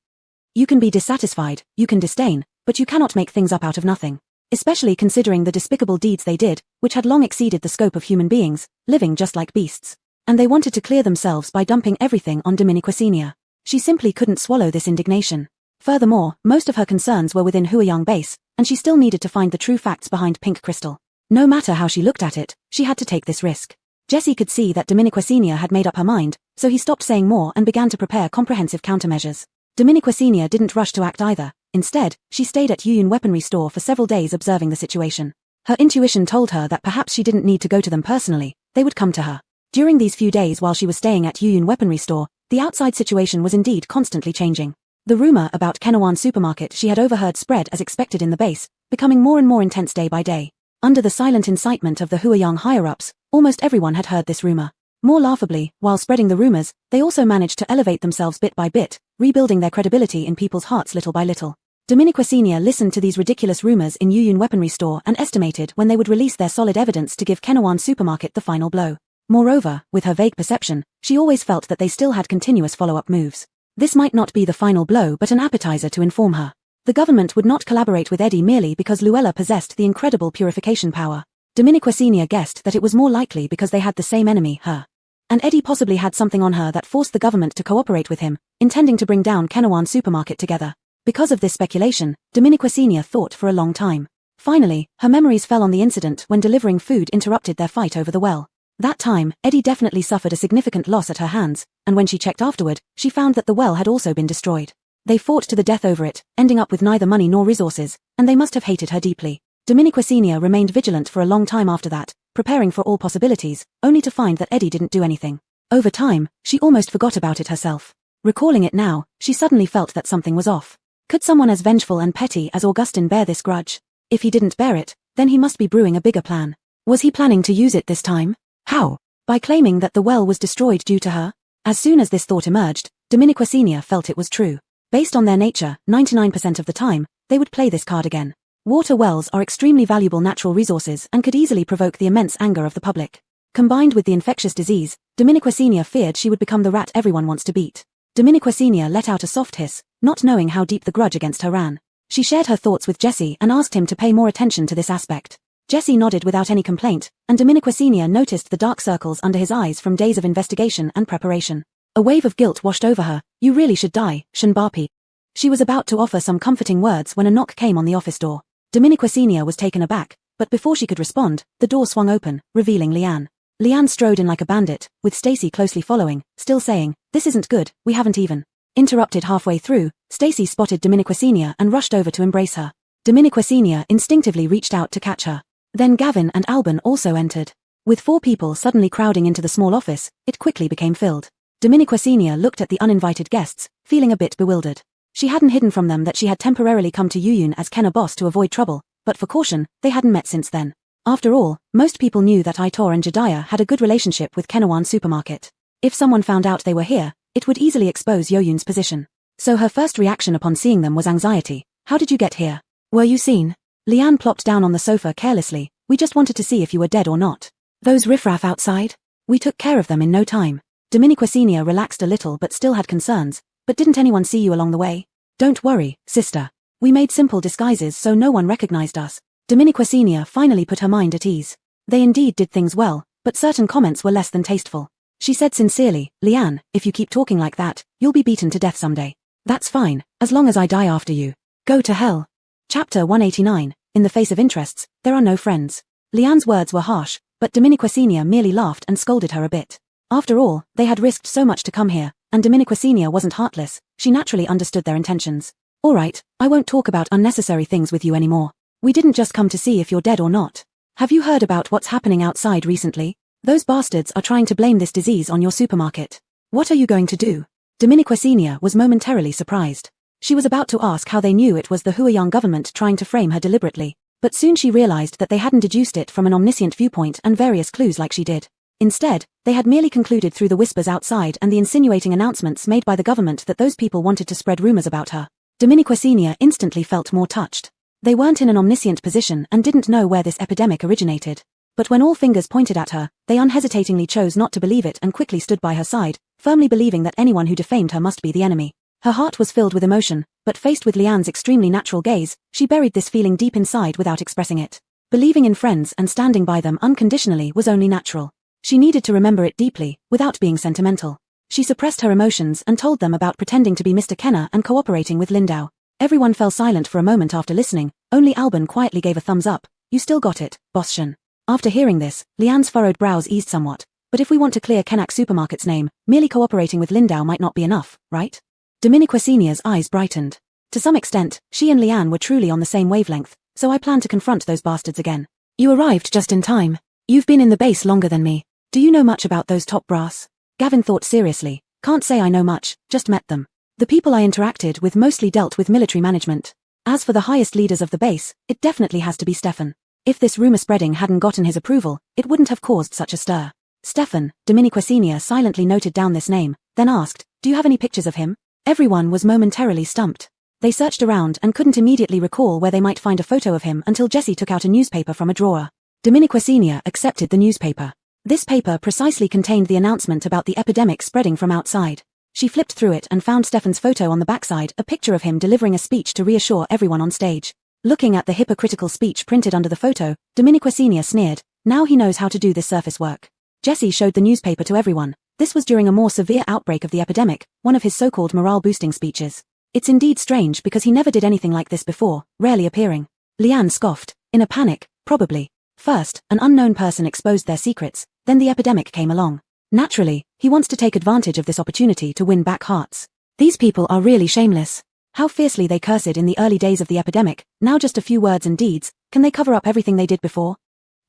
Speaker 1: You can be dissatisfied, you can disdain, but you cannot make things up out of nothing. Especially considering the despicable deeds they did, which had long exceeded the scope of human beings, living just like beasts. And they wanted to clear themselves by dumping everything on Dominique Senior. She simply couldn't swallow this indignation. Furthermore, most of her concerns were within Huayang base, and she still needed to find the true facts behind pink crystal. No matter how she looked at it, she had to take this risk. Jesse could see that Dominique Senior had made up her mind, so he stopped saying more and began to prepare comprehensive countermeasures. Dominique Senior didn't rush to act either. Instead, she stayed at Yuyun Weaponry Store for several days observing the situation. Her intuition told her that perhaps she didn't need to go to them personally, they would come to her. During these few days while she was staying at Yuyun Weaponry Store, the outside situation was indeed constantly changing. The rumor about Kenawan supermarket she had overheard spread as expected in the base, becoming more and more intense day by day. Under the silent incitement of the Huayang higher-ups, almost everyone had heard this rumor. More laughably, while spreading the rumors, they also managed to elevate themselves bit by bit, rebuilding their credibility in people's hearts little by little. Dominique Senior listened to these ridiculous rumors in Yuyun Weaponry Store and estimated when they would release their solid evidence to give Kenawan supermarket the final blow. Moreover, with her vague perception, she always felt that they still had continuous follow-up moves. This might not be the final blow but an appetizer to inform her. The government would not collaborate with Eddie merely because Luella possessed the incredible purification power. Dominique Senior guessed that it was more likely because they had the same enemy, her. And Eddie possibly had something on her that forced the government to cooperate with him, intending to bring down Kenawan supermarket together. Because of this speculation, Dominique Senior thought for a long time. Finally, her memories fell on the incident when delivering food interrupted their fight over the well. That time, Eddie definitely suffered a significant loss at her hands, and when she checked afterward, she found that the well had also been destroyed. They fought to the death over it, ending up with neither money nor resources, and they must have hated her deeply. Dominique Senior remained vigilant for a long time after that, preparing for all possibilities, only to find that Eddie didn't do anything. Over time, she almost forgot about it herself. Recalling it now, she suddenly felt that something was off. Could someone as vengeful and petty as Augustin bear this grudge? If he didn't bear it, then he must be brewing a bigger plan. Was he planning to use it this time? How? By claiming that the well was destroyed due to her? As soon as this thought emerged, Dominique Senior felt it was true. Based on their nature, 99% of the time, they would play this card again. Water wells are extremely valuable natural resources and could easily provoke the immense anger of the public. Combined with the infectious disease, Dominique Senior feared she would become the rat everyone wants to beat. Dominique Senior let out a soft hiss, not knowing how deep the grudge against her ran. She shared her thoughts with Jesse and asked him to pay more attention to this aspect. Jesse nodded without any complaint, and Dominique Senior noticed the dark circles under his eyes from days of investigation and preparation. A wave of guilt washed over her. You really should die, Shunbapi. She was about to offer some comforting words when a knock came on the office door. Dominique Senior was taken aback, but before she could respond, the door swung open, revealing Liane. Liane strode in like a bandit, with Stacy closely following, still saying, "This isn't good, we haven't even." Interrupted halfway through, Stacy spotted Dominique Senior and rushed over to embrace her. Dominique Senior instinctively reached out to catch her. Then Gavin and Alban also entered. With 4 people suddenly crowding into the small office, it quickly became filled. Dominique Senior looked at the uninvited guests, feeling a bit bewildered. She hadn't hidden from them that she had temporarily come to Yuyun as Kenna boss to avoid trouble, but for caution, they hadn't met since then. After all, most people knew that Aitor and Jediah had a good relationship with Kenawan supermarket. If someone found out they were here, it would easily expose Yoyun's position. So her first reaction upon seeing them was anxiety. How did you get here? Were you seen? Liane plopped down on the sofa carelessly. We just wanted to see if you were dead or not. Those riffraff outside? We took care of them in no time. Dominique Senior relaxed a little but still had concerns. But didn't anyone see you along the way? Don't worry, sister. We made simple disguises so no one recognized us. Dominique Senior finally put her mind at ease. They indeed did things well, but certain comments were less than tasteful. She said sincerely, Liane, if you keep talking like that, you'll be beaten to death someday. That's fine, as long as I die after you. Go to hell. Chapter 189, In the Face of Interests, There Are No Friends. Liane's words were harsh, but Dominique Senior merely laughed and scolded her a bit. After all, they had risked so much to come here, and Dominique Senior wasn't heartless. She naturally understood their intentions. All right, I won't talk about unnecessary things with you anymore. We didn't just come to see if you're dead or not. Have you heard about what's happening outside recently? Those bastards are trying to blame this disease on your supermarket. What are you going to do? Dominique Senior was momentarily surprised. She was about to ask how they knew it was the Huayang government trying to frame her deliberately, but soon she realized that they hadn't deduced it from an omniscient viewpoint and various clues like she did. Instead, they had merely concluded through the whispers outside and the insinuating announcements made by the government that those people wanted to spread rumors about her. Dominique Senior instantly felt more touched. They weren't in an omniscient position and didn't know where this epidemic originated. But when all fingers pointed at her, they unhesitatingly chose not to believe it and quickly stood by her side, firmly believing that anyone who defamed her must be the enemy. Her heart was filled with emotion, but faced with Liane's extremely natural gaze, she buried this feeling deep inside without expressing it. Believing in friends and standing by them unconditionally was only natural. She needed to remember it deeply, without being sentimental. She suppressed her emotions and told them about pretending to be Mr. Kenner and cooperating with Lindau. Everyone fell silent for a moment after listening, Only Alban quietly gave a thumbs up. You still got it, Boss Shen. After hearing this, Lian's furrowed brows eased somewhat. But if we want to clear Kenak Supermarket's name, merely cooperating with Lindau might not be enough, right? Dominique Senior's eyes brightened. To some extent, she and Lian were truly on the same wavelength, so I plan to confront those bastards again. You arrived just in time. You've been in the base longer than me. Do you know much about those top brass? Gavin thought seriously. Can't say I know much, just met them. The people I interacted with mostly dealt with military management. As for the highest leaders of the base, it definitely has to be Stefan. If this rumor spreading hadn't gotten his approval, it wouldn't have caused such a stir. Stefan, Dominique Senior silently noted down this name, then asked, do you have any pictures of him? Everyone was momentarily stumped. They searched around and couldn't immediately recall where they might find a photo of him until Jessie took out a newspaper from a drawer. Dominique Senior accepted the newspaper. This paper precisely contained the announcement about the epidemic spreading from outside. She flipped through it and found Stefan's photo on the backside, a picture of him delivering a speech to reassure everyone on stage. Looking at the hypocritical speech printed under the photo, Dominique Senior sneered, now he knows how to do this surface work. Jessie showed the newspaper to everyone. This was during a more severe outbreak of the epidemic, one of his so-called morale-boosting speeches. It's indeed strange because he never did anything like this before, rarely appearing. Lian scoffed, in a panic, probably. First, an unknown person exposed their secrets, then the epidemic came along. Naturally, he wants to take advantage of this opportunity to win back hearts. These people are really shameless. How fiercely they cursed in the early days of the epidemic, now just a few words and deeds, can they cover up everything they did before?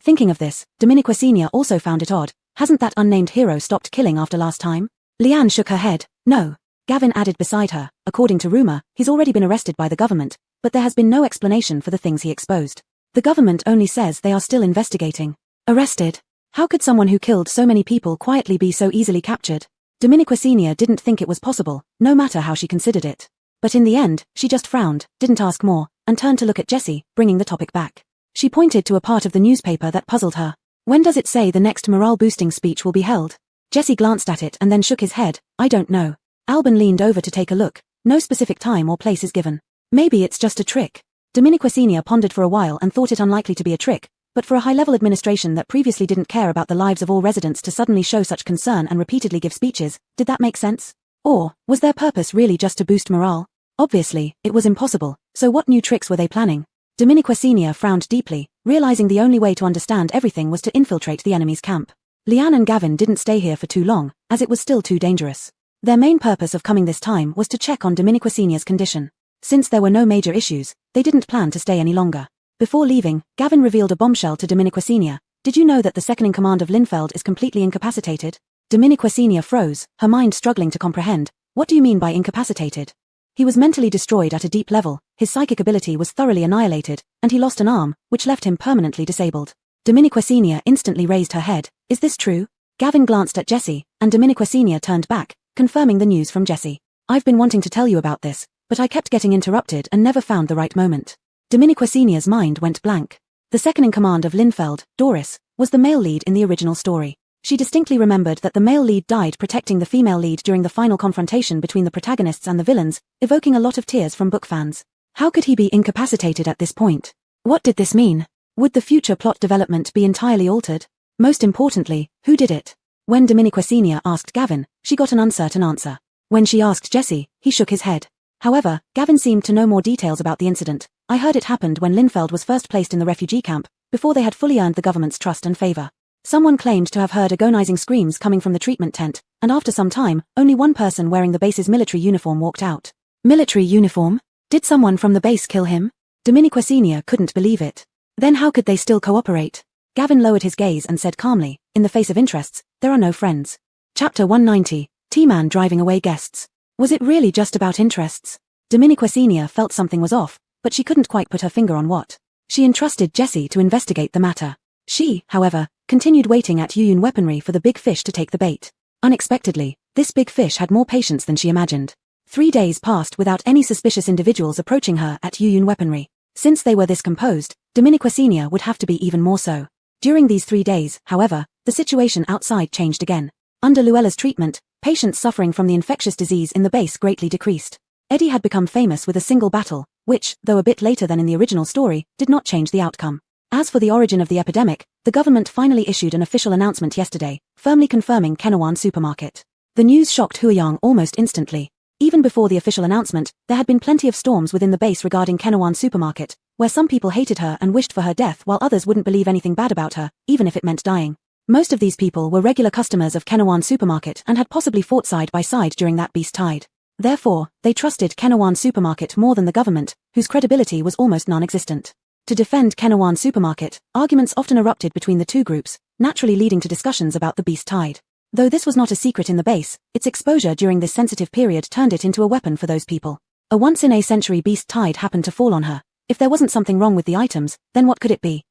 Speaker 1: Thinking of this, Dominique Senior also found it odd. Hasn't that unnamed hero stopped killing after last time? Lian shook her head. No. Gavin added beside her, according to rumor, he's already been arrested by the government, but there has been no explanation for the things he exposed. The government only says they are still investigating. Arrested? How could someone who killed so many people quietly be so easily captured? Dominique Senior didn't think it was possible, no matter how she considered it. But in the end, she just frowned, didn't ask more, and turned to look at Jessie, bringing the topic back. She pointed to a part of the newspaper that puzzled her. When does it say the next morale-boosting speech will be held? Jessie glanced at it and then shook his head. I don't know. Alban leaned over to take a look. No specific time or place is given. Maybe it's just a trick. Dominique Senior pondered for a while and thought it unlikely to be a trick, but for a high-level administration that previously didn't care about the lives of all residents to suddenly show such concern and repeatedly give speeches, did that make sense? Or, was their purpose really just to boost morale? Obviously, it was impossible, so what new tricks were they planning? Dominique Senior frowned deeply, realizing the only way to understand everything was to infiltrate the enemy's camp. Lian and Gavin didn't stay here for too long, as it was still too dangerous. Their main purpose of coming this time was to check on Dominique Senior's condition. Since there were no major issues, they didn't plan to stay any longer. Before leaving, Gavin revealed a bombshell to Dominique Senior. Did you know that the second-in-command of Linfeld is completely incapacitated? Dominique Senior froze, her mind struggling to comprehend. What do you mean by incapacitated? He was mentally destroyed at a deep level, his psychic ability was thoroughly annihilated, and he lost an arm, which left him permanently disabled. Dominique Senior instantly raised her head. Is this true? Gavin glanced at Jessie, and Dominique Senior turned back, confirming the news from Jessie. I've been wanting to tell you about this, but I kept getting interrupted and never found the right moment. Dominique Senior's mind went blank. The second-in-command of Linfeld, Doris, was the male lead in the original story. She distinctly remembered that the male lead died protecting the female lead during the final confrontation between the protagonists and the villains, evoking a lot of tears from book fans. How could he be incapacitated at this point? What did this mean? Would the future plot development be entirely altered? Most importantly, who did it? When Dominique Senior asked Gavin, she got an uncertain answer. When she asked Jessie, he shook his head. However, Gavin seemed to know more details about the incident. I heard it happened when Linfeld was first placed in the refugee camp, before they had fully earned the government's trust and favor. Someone claimed to have heard agonizing screams coming from the treatment tent, and after some time, only one person wearing the base's military uniform walked out. Military uniform? Did someone from the base kill him? Dominique Senior couldn't believe it. Then how could they still cooperate? Gavin lowered his gaze and said calmly, in the face of interests, there are no friends. Chapter 190, T-Man driving away guests. Was it really just about interests? Dominique Senior felt something was off, but she couldn't quite put her finger on what. She entrusted Jessie to investigate the matter. She, however, continued waiting at Yuyun Weaponry for the big fish to take the bait. Unexpectedly, this big fish had more patience than she imagined. 3 days passed without any suspicious individuals approaching her at Yuyun Weaponry. Since they were this composed, Dominique Senior would have to be even more so. During these 3 days, however, the situation outside changed again. Under Luella's treatment, patients suffering from the infectious disease in the base greatly decreased. Eddie had become famous with a single battle, which, though a bit later than in the original story, did not change the outcome. As for the origin of the epidemic, the government finally issued an official announcement yesterday, firmly confirming Kenawan Supermarket. The news shocked Huiyang almost instantly. Even before the official announcement, there had been plenty of storms within the base regarding Kenawan Supermarket, where some people hated her and wished for her death while others wouldn't believe anything bad about her, even if it meant dying. Most of these people were regular customers of Kenawan Supermarket and had possibly fought side by side during that beast tide. Therefore, they trusted Kenawan Supermarket more than the government, whose credibility was almost non-existent. To defend Kenawan Supermarket, arguments often erupted between the two groups, naturally leading to discussions about the beast tide. Though this was not a secret in the base, its exposure during this sensitive period turned it into a weapon for those people. A once-in-a-century beast tide happened to fall on her. If there wasn't something wrong with the items, then what could it be?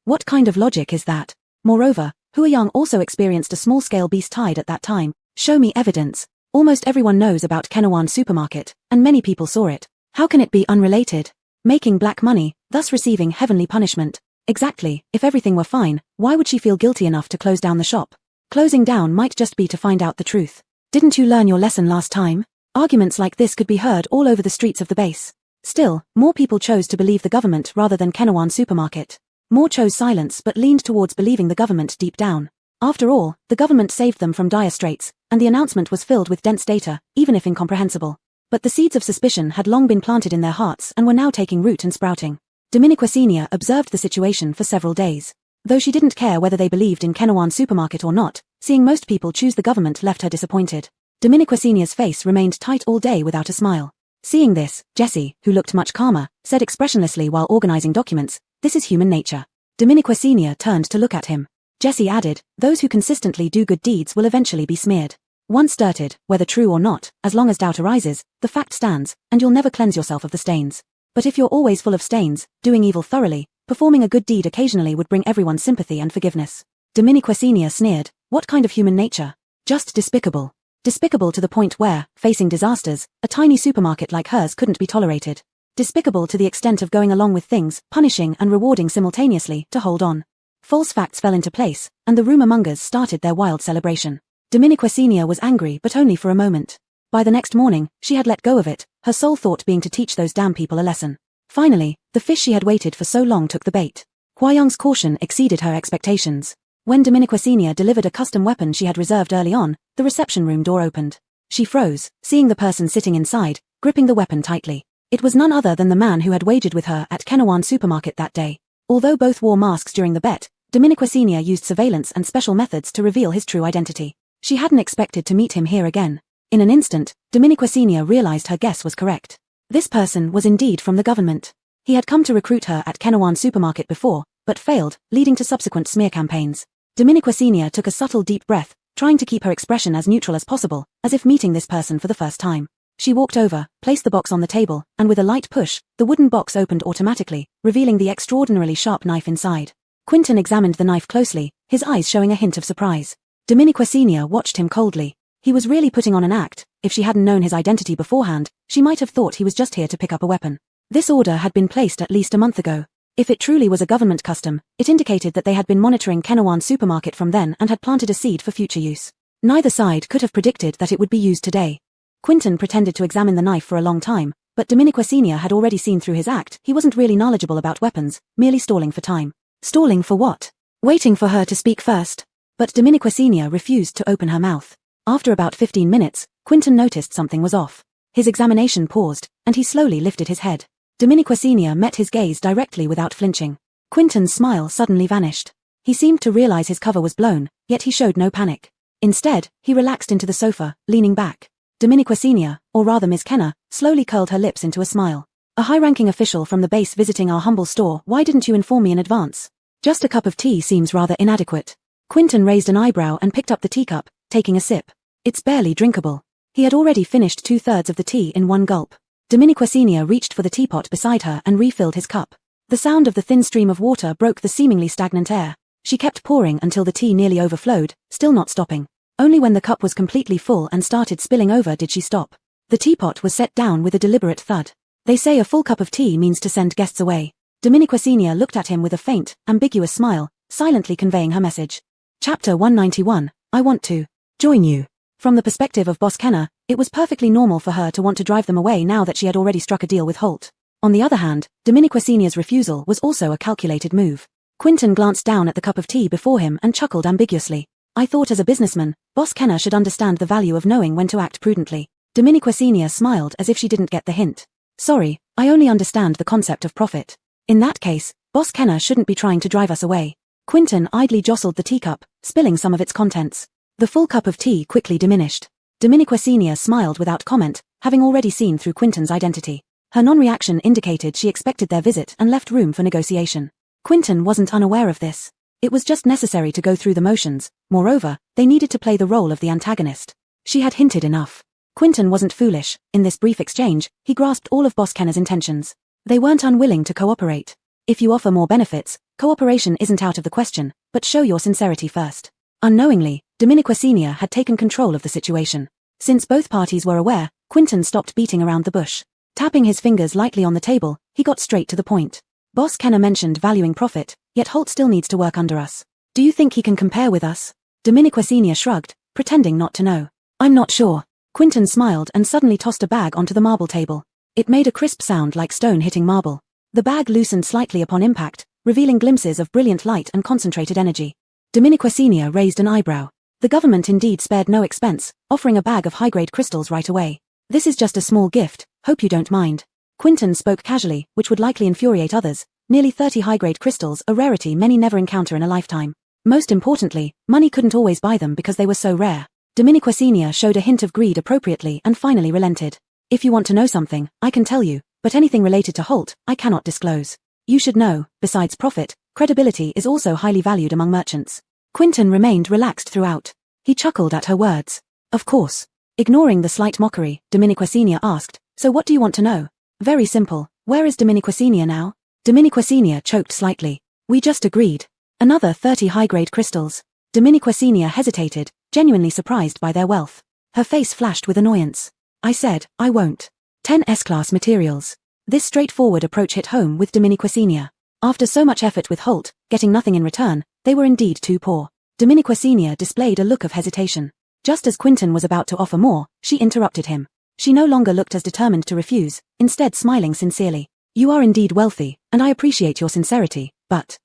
Speaker 1: What kind of logic is that? Moreover, Hua Young also experienced a small-scale beast tide at that time. Show me evidence. Almost everyone knows about Kenawan Supermarket, and many people saw it. How can it be unrelated? Making black money, thus receiving heavenly punishment. Exactly, if everything were fine, why would she feel guilty enough to close down the shop? Closing down might just be to find out the truth. Didn't you learn your lesson last time? Arguments like this could be heard all over the streets of the base. Still, more people chose to believe the government rather than Kenawan Supermarket. More chose silence but leaned towards believing the government deep down. After all, the government saved them from dire straits, and the announcement was filled with dense data, even if incomprehensible. But the seeds of suspicion had long been planted in their hearts and were now taking root and sprouting. Dominiqua Senior observed the situation for several days. Though she didn't care whether they believed in Kenawan Supermarket or not, seeing most people choose the government left her disappointed. Dominiqua Senior's face remained tight all day without a smile. Seeing this, Jessie, who looked much calmer, said expressionlessly while organizing documents, "This is human nature." Dominiqua Senior turned to look at him. Jessie added, "Those who consistently do good deeds will eventually be smeared. Once dirted, whether true or not, as long as doubt arises, the fact stands, and you'll never cleanse yourself of the stains. But if you're always full of stains, doing evil thoroughly, performing a good deed occasionally would bring everyone sympathy and forgiveness." Dominiqua Senior sneered. What kind of human nature? Just despicable. Despicable to the point where, facing disasters, a tiny supermarket like hers couldn't be tolerated. Despicable to the extent of going along with things, punishing and rewarding simultaneously, to hold on. False facts fell into place, and the rumor-mongers started their wild celebration. Dominiqua Senior was angry but only for a moment. By the next morning, she had let go of it, her sole thought being to teach those damn people a lesson. Finally, the fish she had waited for so long took the bait. Hua Young's caution exceeded her expectations. When Dominiqua Senior delivered a custom weapon she had reserved early on, the reception room door opened. She froze, seeing the person sitting inside, gripping the weapon tightly. It was none other than the man who had wagered with her at Kenawan Supermarket that day. Although both wore masks during the bet, Dominiqua Senior used surveillance and special methods to reveal his true identity. She hadn't expected to meet him here again. In an instant, Dominiqua Senior realized her guess was correct. This person was indeed from the government. He had come to recruit her at Kenawan Supermarket before, but failed, leading to subsequent smear campaigns. Dominiqua Senior took a subtle deep breath, trying to keep her expression as neutral as possible, as if meeting this person for the first time. She walked over, placed the box on the table, and with a light push, the wooden box opened automatically, revealing the extraordinarily sharp knife inside. Quinton examined the knife closely, his eyes showing a hint of surprise. Dominiqua Senior watched him coldly. He was really putting on an act. If she hadn't known his identity beforehand, she might have thought he was just here to pick up a weapon. This order had been placed at least a month ago. If it truly was a government custom, it indicated that they had been monitoring Kenawan Supermarket from then and had planted a seed for future use. Neither side could have predicted that it would be used today. Quinton pretended to examine the knife for a long time, but Dominiqua Senior had already seen through his act. He wasn't really knowledgeable about weapons, merely stalling for time. Stalling for what? Waiting for her to speak first. But Dominiqua Senior refused to open her mouth. After about 15 minutes, Quinton noticed something was off. His examination paused, and he slowly lifted his head. Dominiqua Senior met his gaze directly without flinching. Quinton's smile suddenly vanished. He seemed to realize his cover was blown, yet he showed no panic. Instead, he relaxed into the sofa, leaning back. Dominiqua Senior, or rather Ms. Kenner, slowly curled her lips into a smile. "A high-ranking official from the base visiting our humble store, why didn't you inform me in advance? Just a cup of tea seems rather inadequate." Quinton raised an eyebrow and picked up the teacup, taking a sip. "It's barely drinkable." He had already finished 2/3 of the tea in one gulp. Dominiqua Senior reached for the teapot beside her and refilled his cup. The sound of the thin stream of water broke the seemingly stagnant air. She kept pouring until the tea nearly overflowed, still not stopping. Only when the cup was completely full and started spilling over did she stop. The teapot was set down with a deliberate thud. "They say a full cup of tea means to send guests away." Dominiqua Senior looked at him with a faint, ambiguous smile, silently conveying her message. Chapter 191, I want to join you. From the perspective of Boss Kenner, it was perfectly normal for her to want to drive them away now that she had already struck a deal with Holt. On the other hand, Dominiqua Senior's refusal was also a calculated move. Quinton glanced down at the cup of tea before him and chuckled ambiguously. "I thought as a businessman, Boss Kenner should understand the value of knowing when to act prudently." Dominiquacinia smiled as if she didn't get the hint. Sorry, I only understand the concept of profit. In that case, Boss Kenner shouldn't be trying to drive us away. Quinton idly jostled the teacup, spilling some of its contents. The full cup of tea quickly diminished. Dominiquacinia smiled without comment, having already seen through Quinton's identity. Her non-reaction indicated she expected their visit and left room for negotiation. Quinton wasn't unaware of this. It was just necessary to go through the motions. Moreover, they needed to play the role of the antagonist. She had hinted enough. Quinton wasn't foolish. In this brief exchange, he grasped all of Boss Kenner's intentions. They weren't unwilling to cooperate. If you offer more benefits, cooperation isn't out of the question, but show your sincerity first. Unknowingly, Dominiquacinia had taken control of the situation. Since both parties were aware, Quinton stopped beating around the bush. Tapping his fingers lightly on the table, he got straight to the point. Boss Kenner mentioned valuing profit, yet Holt still needs to work under us. Do you think he can compare with us? Dominiquacinia shrugged, pretending not to know. I'm not sure. Quinton smiled and suddenly tossed a bag onto the marble table. It made a crisp sound like stone hitting marble. The bag loosened slightly upon impact, revealing glimpses of brilliant light and concentrated energy. Dominiquacinia raised an eyebrow. The government indeed spared no expense, offering a bag of high-grade crystals right away. This is just a small gift, hope you don't mind. Quinton spoke casually, which would likely infuriate others. Nearly 30 high-grade crystals, a rarity many never encounter in a lifetime. Most importantly, money couldn't always buy them because they were so rare. Dominiquacinia showed a hint of greed appropriately and finally relented. If you want to know something, I can tell you, but anything related to Holt, I cannot disclose. You should know, besides profit, credibility is also highly valued among merchants. Quinton remained relaxed throughout. He chuckled at her words. Of course. Ignoring the slight mockery, Dominiquacinia asked, so what do you want to know? Very simple, where is Dominiquacinia now? Dominiquacinia choked slightly. We just agreed. Another 30 high-grade crystals. Dominiquacinia hesitated, genuinely surprised by their wealth. Her face flashed with annoyance. I said, I won't. 10 S-class materials. This straightforward approach hit home with Dominiquacinia. After so much effort with Holt, getting nothing in return, they were indeed too poor. Dominiquacinia displayed a look of hesitation. Just as Quinton was about to offer more, she interrupted him. She no longer looked as determined to refuse, instead smiling sincerely. You are indeed wealthy, and I appreciate your sincerity, but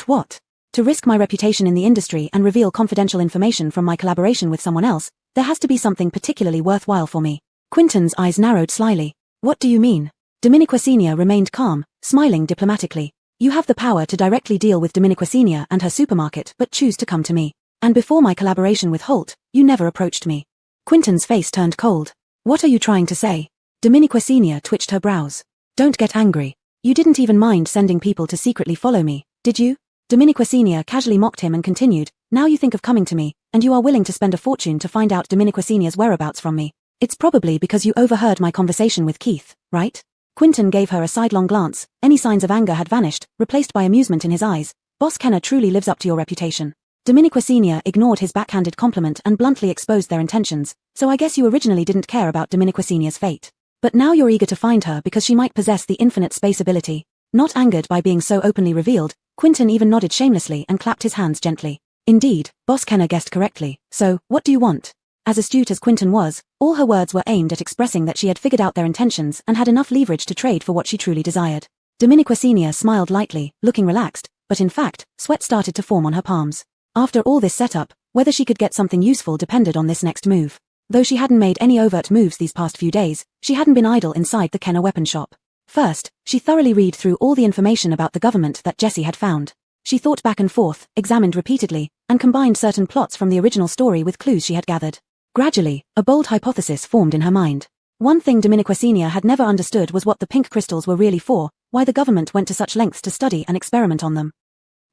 Speaker 1: what? To risk my reputation in the industry and reveal confidential information from my collaboration with someone else, there has to be something particularly worthwhile for me. Quinton's eyes narrowed slyly. What do you mean? Dominiquacinia remained calm, smiling diplomatically. You have the power to directly deal with Dominiquacinia and her supermarket but choose to come to me. And before my collaboration with Holt, you never approached me. Quinton's face turned cold. What are you trying to say? Dominiquacinia twitched her brows. Don't get angry. You didn't even mind sending people to secretly follow me, did you? Dominiquacinia casually mocked him and continued, now you think of coming to me, and you are willing to spend a fortune to find out Dominiquacinia's whereabouts from me. It's probably because you overheard my conversation with Keith, right? Quinton gave her a sidelong glance. Any signs of anger had vanished, replaced by amusement in his eyes. Boss Kenner truly lives up to your reputation. Dominiquacinia ignored his backhanded compliment and bluntly exposed their intentions, so I guess you originally didn't care about Dominiquacinia's fate. But now you're eager to find her because she might possess the infinite space ability. Not angered by being so openly revealed, Quinton even nodded shamelessly and clapped his hands gently. Indeed, Boss Kenner guessed correctly. So, what do you want? As astute as Quinton was, all her words were aimed at expressing that she had figured out their intentions and had enough leverage to trade for what she truly desired. Dominiquacinia smiled lightly, looking relaxed, but in fact, sweat started to form on her palms. After all this setup, whether she could get something useful depended on this next move. Though she hadn't made any overt moves these past few days, she hadn't been idle inside the Kenner weapon shop. First, she thoroughly read through all the information about the government that Jessie had found. She thought back and forth, examined repeatedly, and combined certain plots from the original story with clues she had gathered. Gradually, a bold hypothesis formed in her mind. One thing Dominiquacinia had never understood was what the pink crystals were really for, why the government went to such lengths to study and experiment on them.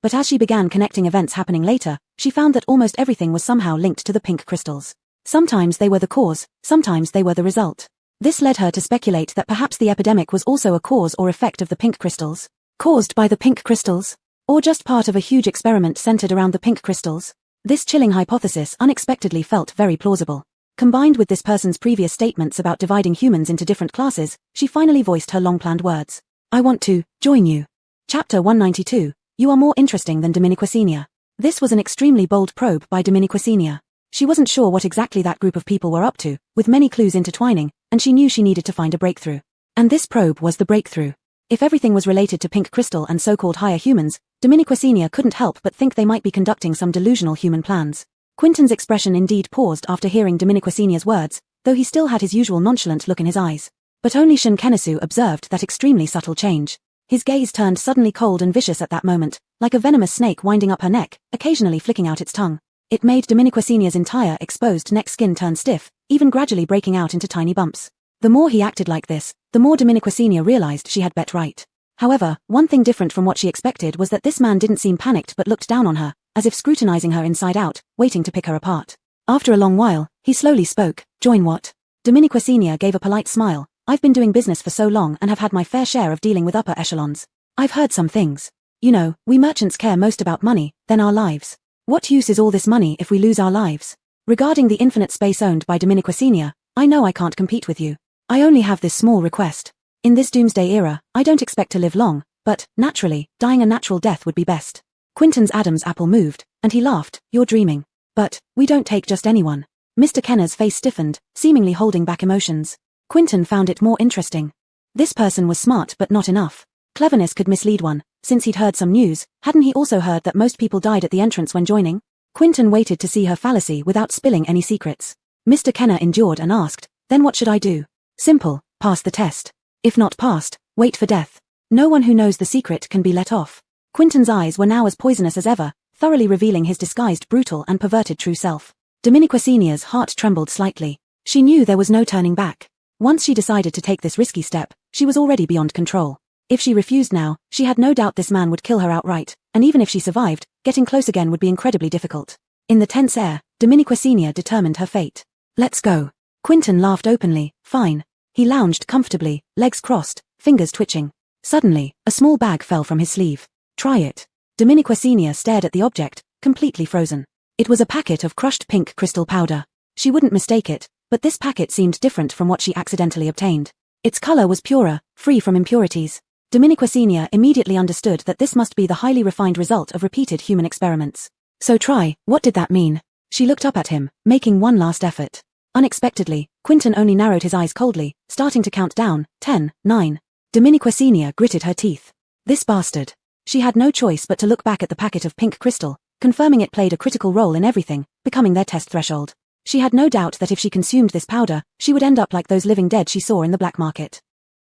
Speaker 1: But as she began connecting events happening later, she found that almost everything was somehow linked to the pink crystals. Sometimes they were the cause, sometimes they were the result. This led her to speculate that perhaps the epidemic was also a cause or effect of the pink crystals. Caused by the pink crystals? Or just part of a huge experiment centered around the pink crystals? This chilling hypothesis unexpectedly felt very plausible. Combined with this person's previous statements about dividing humans into different classes, she finally voiced her long-planned words. I want to join you. Chapter 192. You are more interesting than Dominiquacinia. This was an extremely bold probe by Dominiquacinia. She wasn't sure what exactly that group of people were up to, with many clues intertwining, and she knew she needed to find a breakthrough. And this probe was the breakthrough. If everything was related to pink crystal and so-called higher humans, Dominiquacinia couldn't help but think they might be conducting some delusional human plans. Quinton's expression indeed paused after hearing Dominiquacinia's words, though he still had his usual nonchalant look in his eyes. But only Shin Kenesu observed that extremely subtle change. His gaze turned suddenly cold and vicious at that moment, like a venomous snake winding up her neck, occasionally flicking out its tongue. It made Dominiquecinia's entire exposed neck skin turn stiff, even gradually breaking out into tiny bumps. The more he acted like this, the more Dominiquecinia realized she had bet right. However, one thing different from what she expected was that this man didn't seem panicked but looked down on her, as if scrutinizing her inside out, waiting to pick her apart. After a long while, he slowly spoke. Join what? Dominiquecinia gave a polite smile. I've been doing business for so long and have had my fair share of dealing with upper echelons. I've heard some things. You know, we merchants care most about money, then our lives. What use is all this money if we lose our lives? Regarding the infinite space owned by Dominiquecinia, I know I can't compete with you. I only have this small request. In this doomsday era, I don't expect to live long, but, naturally, dying a natural death would be best. Quinton's Adam's apple moved, and he laughed. You're dreaming. But, we don't take just anyone. Mr. Kenner's face stiffened, seemingly holding back emotions. Quinton found it more interesting. This person was smart but not enough. Cleverness could mislead one. Since he'd heard some news, hadn't he also heard that most people died at the entrance when joining? Quinton waited to see her fallacy without spilling any secrets. Mr. Kenner endured and asked, then what should I do? Simple, pass the test. If not passed, wait for death. No one who knows the secret can be let off. Quinton's eyes were now as poisonous as ever, thoroughly revealing his disguised brutal and perverted true self. Dominiquecinia's heart trembled slightly. She knew there was no turning back. Once she decided to take this risky step, she was already beyond control. If she refused now, she had no doubt this man would kill her outright, and even if she survived, getting close again would be incredibly difficult. In the tense air, Dominiquecinia determined her fate. Let's go. Quinton laughed openly. Fine. He lounged comfortably, legs crossed, fingers twitching. Suddenly, a small bag fell from his sleeve. Try it. Dominiquecinia stared at the object, completely frozen. It was a packet of crushed pink crystal powder. She wouldn't mistake it, but this packet seemed different from what she accidentally obtained. Its color was purer, free from impurities. Dominiquecinia immediately understood that this must be the highly refined result of repeated human experiments. So try, what did that mean? She looked up at him, making one last effort. Unexpectedly, Quinton only narrowed his eyes coldly, starting to count down. 10, 9. Dominiquecinia gritted her teeth. This bastard. She had no choice but to look back at the packet of pink crystal, confirming it played a critical role in everything, becoming their test threshold. She had no doubt that if she consumed this powder, she would end up like those living dead she saw in the black market.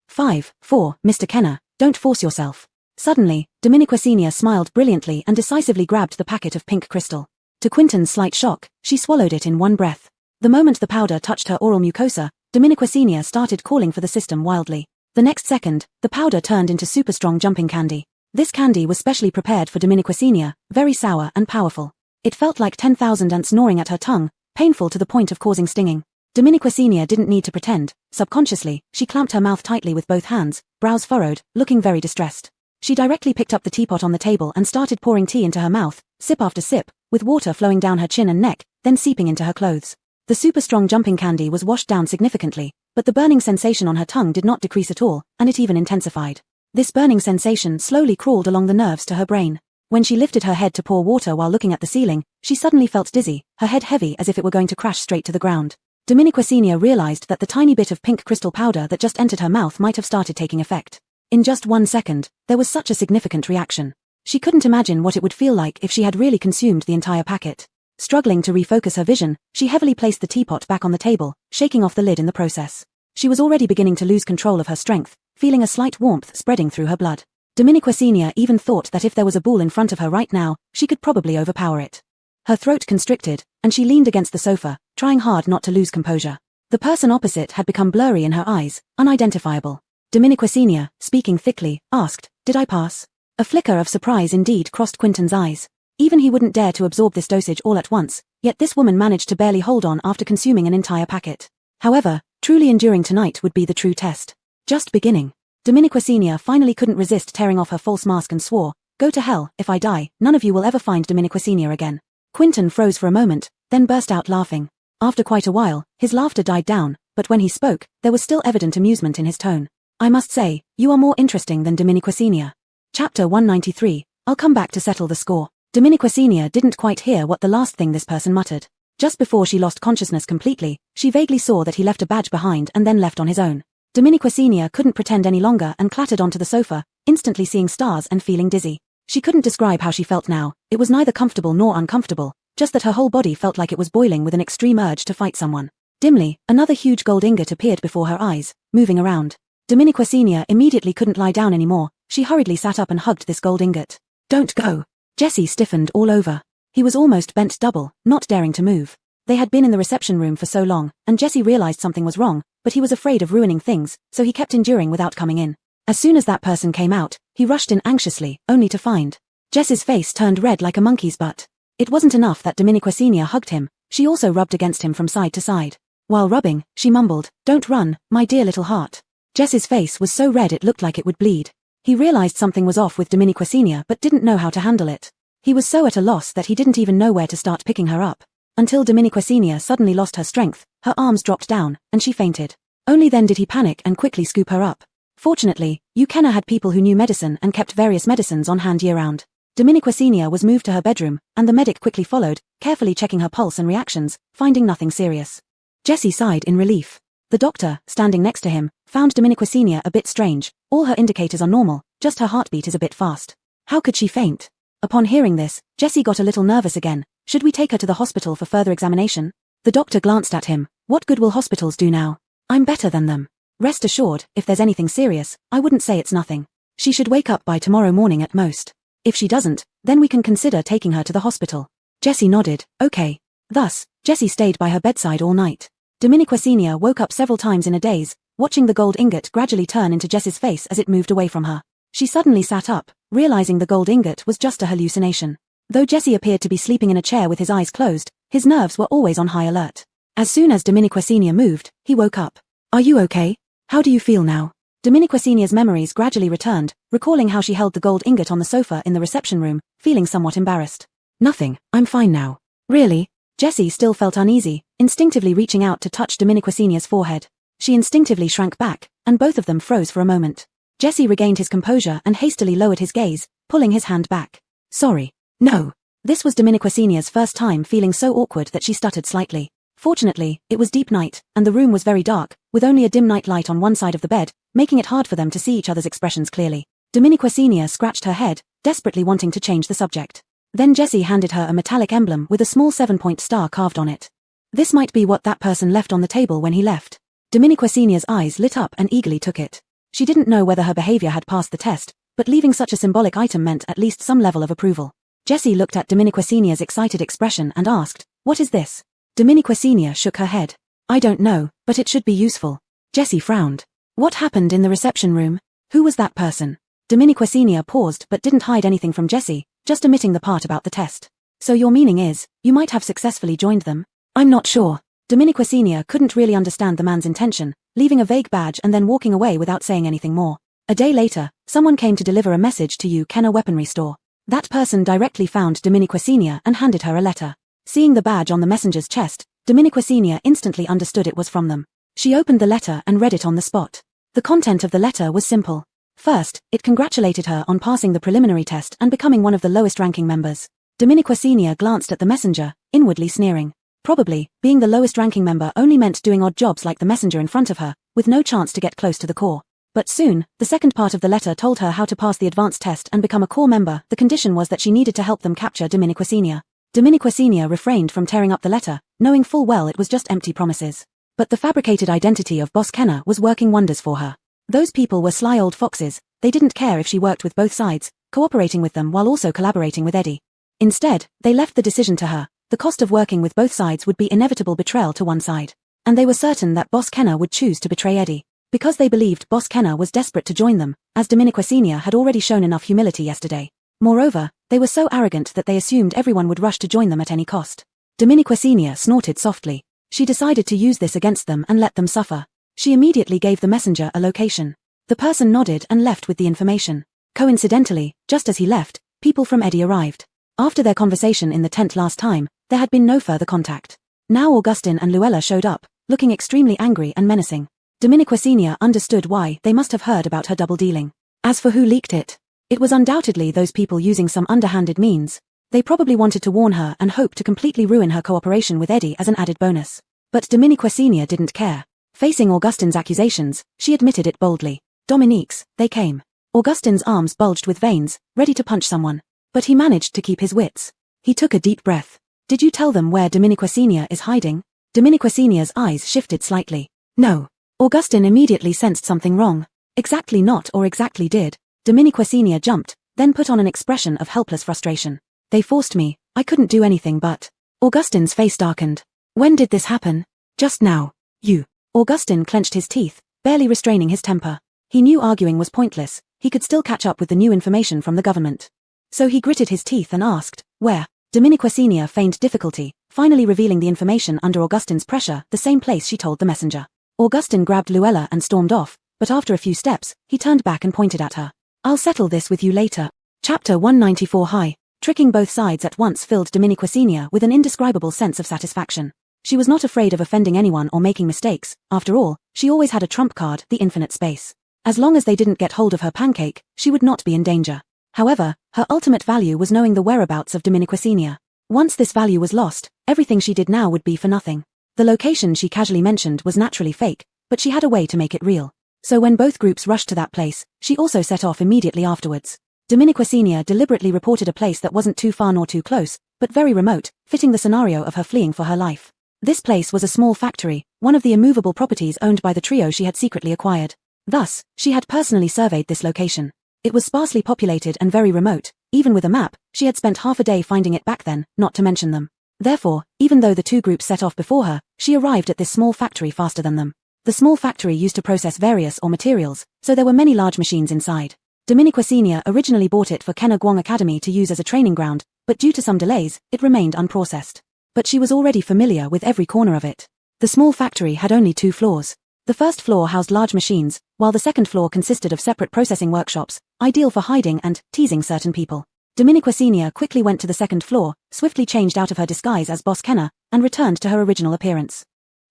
Speaker 1: 5, 4, Mr. Kenner, don't force yourself. Suddenly, Dominiquecinia smiled brilliantly and decisively grabbed the packet of pink crystal. To Quinton's slight shock, she swallowed it in one breath. The moment the powder touched her oral mucosa, Dominiquecinia started calling for the system wildly. The next second, the powder turned into super strong jumping candy. This candy was specially prepared for Dominiquecinia, very sour and powerful. It felt like 10,000 ants gnawing at her tongue, painful to the point of causing stinging. Dominiquecinia didn't need to pretend. Subconsciously, she clamped her mouth tightly with both hands, brows furrowed, looking very distressed. She directly picked up the teapot on the table and started pouring tea into her mouth, sip after sip, with water flowing down her chin and neck, then seeping into her clothes. The super strong jumping candy was washed down significantly, but the burning sensation on her tongue did not decrease at all, and it even intensified. This burning sensation slowly crawled along the nerves to her brain. When she lifted her head to pour water while looking at the ceiling, she suddenly felt dizzy, her head heavy as if it were going to crash straight to the ground. Dominiquecinia realized that the tiny bit of pink crystal powder that just entered her mouth might have started taking effect. In just 1 second, there was such a significant reaction. She couldn't imagine what it would feel like if she had really consumed the entire packet. Struggling to refocus her vision, she heavily placed the teapot back on the table, shaking off the lid in the process. She was already beginning to lose control of her strength, feeling a slight warmth spreading through her blood. Dominiquecinia even thought that if there was a bull in front of her right now, she could probably overpower it. Her throat constricted, and she leaned against the sofa, trying hard not to lose composure. The person opposite had become blurry in her eyes, unidentifiable. Dominiquecinia, speaking thickly, asked, "Did I pass?" A flicker of surprise indeed crossed Quinton's eyes. Even he wouldn't dare to absorb this dosage all at once, yet this woman managed to barely hold on after consuming an entire packet. However, truly enduring tonight would be the true test. Just beginning. Dominiquecinia finally couldn't resist tearing off her false mask and swore, "Go to hell, if I die, none of you will ever find Dominiquecinia again." Quinton froze for a moment, then burst out laughing. After quite a while, his laughter died down, but when he spoke, there was still evident amusement in his tone. "I must say, you are more interesting than Dominiquecinia." Chapter 193, I'll come back to settle the score. Dominiquecinia didn't quite hear what the last thing this person muttered. Just before she lost consciousness completely, she vaguely saw that he left a badge behind and then left on his own. Dominiquecinia couldn't pretend any longer and clattered onto the sofa, instantly seeing stars and feeling dizzy. She couldn't describe how she felt now. It was neither comfortable nor uncomfortable, just that her whole body felt like it was boiling with an extreme urge to fight someone. Dimly, another huge gold ingot appeared before her eyes, moving around. Dominiquacinia immediately couldn't lie down anymore. She hurriedly sat up and hugged this gold ingot. Don't go. Jesse stiffened all over. He was almost bent double, not daring to move. They had been in the reception room for so long, and Jesse realized something was wrong, but he was afraid of ruining things, so he kept enduring without coming in. As soon as that person came out, he rushed in anxiously, only to find Jess's face turned red like a monkey's butt. It wasn't enough that Dominiquacinia hugged him, she also rubbed against him from side to side. While rubbing, she mumbled, "Don't run, my dear little heart." Jess's face was so red it looked like it would bleed. He realized something was off with Dominiquacinia but didn't know how to handle it. He was so at a loss that he didn't even know where to start picking her up. Until Dominiquacinia suddenly lost her strength, her arms dropped down, and she fainted. Only then did he panic and quickly scoop her up. Fortunately, Ukena had people who knew medicine and kept various medicines on hand year-round. Dominiquacinia was moved to her bedroom, and the medic quickly followed, carefully checking her pulse and reactions, finding nothing serious. Jesse sighed in relief. The doctor, standing next to him, found Dominiquacinia a bit strange. All her indicators are normal, just her heartbeat is a bit fast. How could she faint? Upon hearing this, Jesse got a little nervous again. Should we take her to the hospital for further examination? The doctor glanced at him. What good will hospitals do now? I'm better than them. Rest assured, if there's anything serious, I wouldn't say it's nothing. She should wake up by tomorrow morning at most. If she doesn't, then we can consider taking her to the hospital. Jesse nodded, okay. Thus, Jesse stayed by her bedside all night. Dominiquacinia woke up several times in a daze, watching the gold ingot gradually turn into Jess's face as it moved away from her. She suddenly sat up, realizing the gold ingot was just a hallucination. Though Jesse appeared to be sleeping in a chair with his eyes closed, his nerves were always on high alert. As soon as Dominiquacinia moved, he woke up. Are you okay? How do you feel now? Dominiquacinia's memories gradually returned, recalling how she held the gold ingot on the sofa in the reception room, feeling somewhat embarrassed. Nothing, I'm fine now. Really? Jesse still felt uneasy, instinctively reaching out to touch Dominiquacinia's forehead. She instinctively shrank back, and both of them froze for a moment. Jesse regained his composure and hastily lowered his gaze, pulling his hand back. Sorry. No. This was Dominiquacinia's first time feeling so awkward that she stuttered slightly. Fortunately, it was deep night, and the room was very dark, with only a dim night light on one side of the bed, making it hard for them to see each other's expressions clearly. Dominiquacinia scratched her head, desperately wanting to change the subject. Then Jesse handed her a metallic emblem with a small 7-point star carved on it. This might be what that person left on the table when he left. Dominiquacinia's eyes lit up and eagerly took it. She didn't know whether her behavior had passed the test, but leaving such a symbolic item meant at least some level of approval. Jesse looked at Dominiquacinia's excited expression and asked, "What is this?" Dominiquacinia shook her head. "I don't know, but it should be useful." Jesse frowned. What happened in the reception room? Who was that person? Dominiquacinia paused but didn't hide anything from Jesse, just omitting the part about the test. So your meaning is, you might have successfully joined them? I'm not sure. Dominiquacinia couldn't really understand the man's intention, leaving a vague badge and then walking away without saying anything more. A day later, someone came to deliver a message to Ukena weaponry store. That person directly found Dominiquacinia and handed her a letter. Seeing the badge on the messenger's chest, Dominiquacinia instantly understood it was from them. She opened the letter and read it on the spot. The content of the letter was simple. First, it congratulated her on passing the preliminary test and becoming one of the lowest-ranking members. Dominiquacinia glanced at the messenger, inwardly sneering. Probably, being the lowest-ranking member only meant doing odd jobs like the messenger in front of her, with no chance to get close to the core. But soon, the second part of the letter told her how to pass the advanced test and become a core member. The condition was that she needed to help them capture Dominiquacinia. Dominiquacinia refrained from tearing up the letter, knowing full well it was just empty promises. But the fabricated identity of Boss Kenner was working wonders for her. Those people were sly old foxes. They didn't care if she worked with both sides, cooperating with them while also collaborating with Eddie. Instead, they left the decision to her. The cost of working with both sides would be inevitable betrayal to one side. And they were certain that Boss Kenner would choose to betray Eddie. Because they believed Boss Kenner was desperate to join them, as Dominiquacinia had already shown enough humility yesterday. Moreover, they were so arrogant that they assumed everyone would rush to join them at any cost. Dominiquacinia snorted softly. She decided to use this against them and let them suffer. She immediately gave the messenger a location. The person nodded and left with the information. Coincidentally, just as he left, people from Eddie arrived. After their conversation in the tent last time, there had been no further contact. Now Augustin and Luella showed up, looking extremely angry and menacing. Dominiquacinia understood why. They must have heard about her double dealing. As for who leaked it, it was undoubtedly those people using some underhanded means. They probably wanted to warn her and hoped to completely ruin her cooperation with Eddie as an added bonus. But Dominiquacinia didn't care. Facing Augustin's accusations, she admitted it boldly. Dominique's, they came. Augustin's arms bulged with veins, ready to punch someone. But he managed to keep his wits. He took a deep breath. Did you tell them where Dominiquacinia is hiding? Dominique Senior's eyes shifted slightly. No. Augustin immediately sensed something wrong. Exactly not or exactly did. Dominique Senior jumped, then put on an expression of helpless frustration. They forced me, I couldn't do anything but. Augustin's face darkened. When did this happen? Just now. You. Augustin clenched his teeth, barely restraining his temper. He knew arguing was pointless, he could still catch up with the new information from the government. So he gritted his teeth and asked, where? Dominique Senior feigned difficulty, finally revealing the information under Augustin's pressure, the same place she told the messenger. Augustin grabbed Luella and stormed off, but after a few steps, he turned back and pointed at her. I'll settle this with you later. Chapter 194 High. Tricking both sides at once filled Dominique Senior with an indescribable sense of satisfaction. She was not afraid of offending anyone or making mistakes, after all, she always had a trump card, the infinite space. As long as they didn't get hold of her pancake, she would not be in danger. However, her ultimate value was knowing the whereabouts of Dominique Senior. Once this value was lost, everything she did now would be for nothing. The location she casually mentioned was naturally fake, but she had a way to make it real. So when both groups rushed to that place, she also set off immediately afterwards. Dominique Senior deliberately reported a place that wasn't too far nor too close, but very remote, fitting the scenario of her fleeing for her life. This place was a small factory, one of the immovable properties owned by the trio she had secretly acquired. Thus, she had personally surveyed this location. It was sparsely populated and very remote. Even with a map, she had spent half a day finding it back then, not to mention them. Therefore, even though the two groups set off before her, she arrived at this small factory faster than them. The small factory used to process various or materials, so there were many large machines inside. Dominique Senior originally bought it for Kenna Guang Academy to use as a training ground, but due to some delays, it remained unprocessed. But she was already familiar with every corner of it. The small factory had only 2 floors. The first floor housed large machines, while the second floor consisted of separate processing workshops, ideal for hiding and teasing certain people. Dominique Senior quickly went to the second floor, swiftly changed out of her disguise as Boss Kenna, and returned to her original appearance.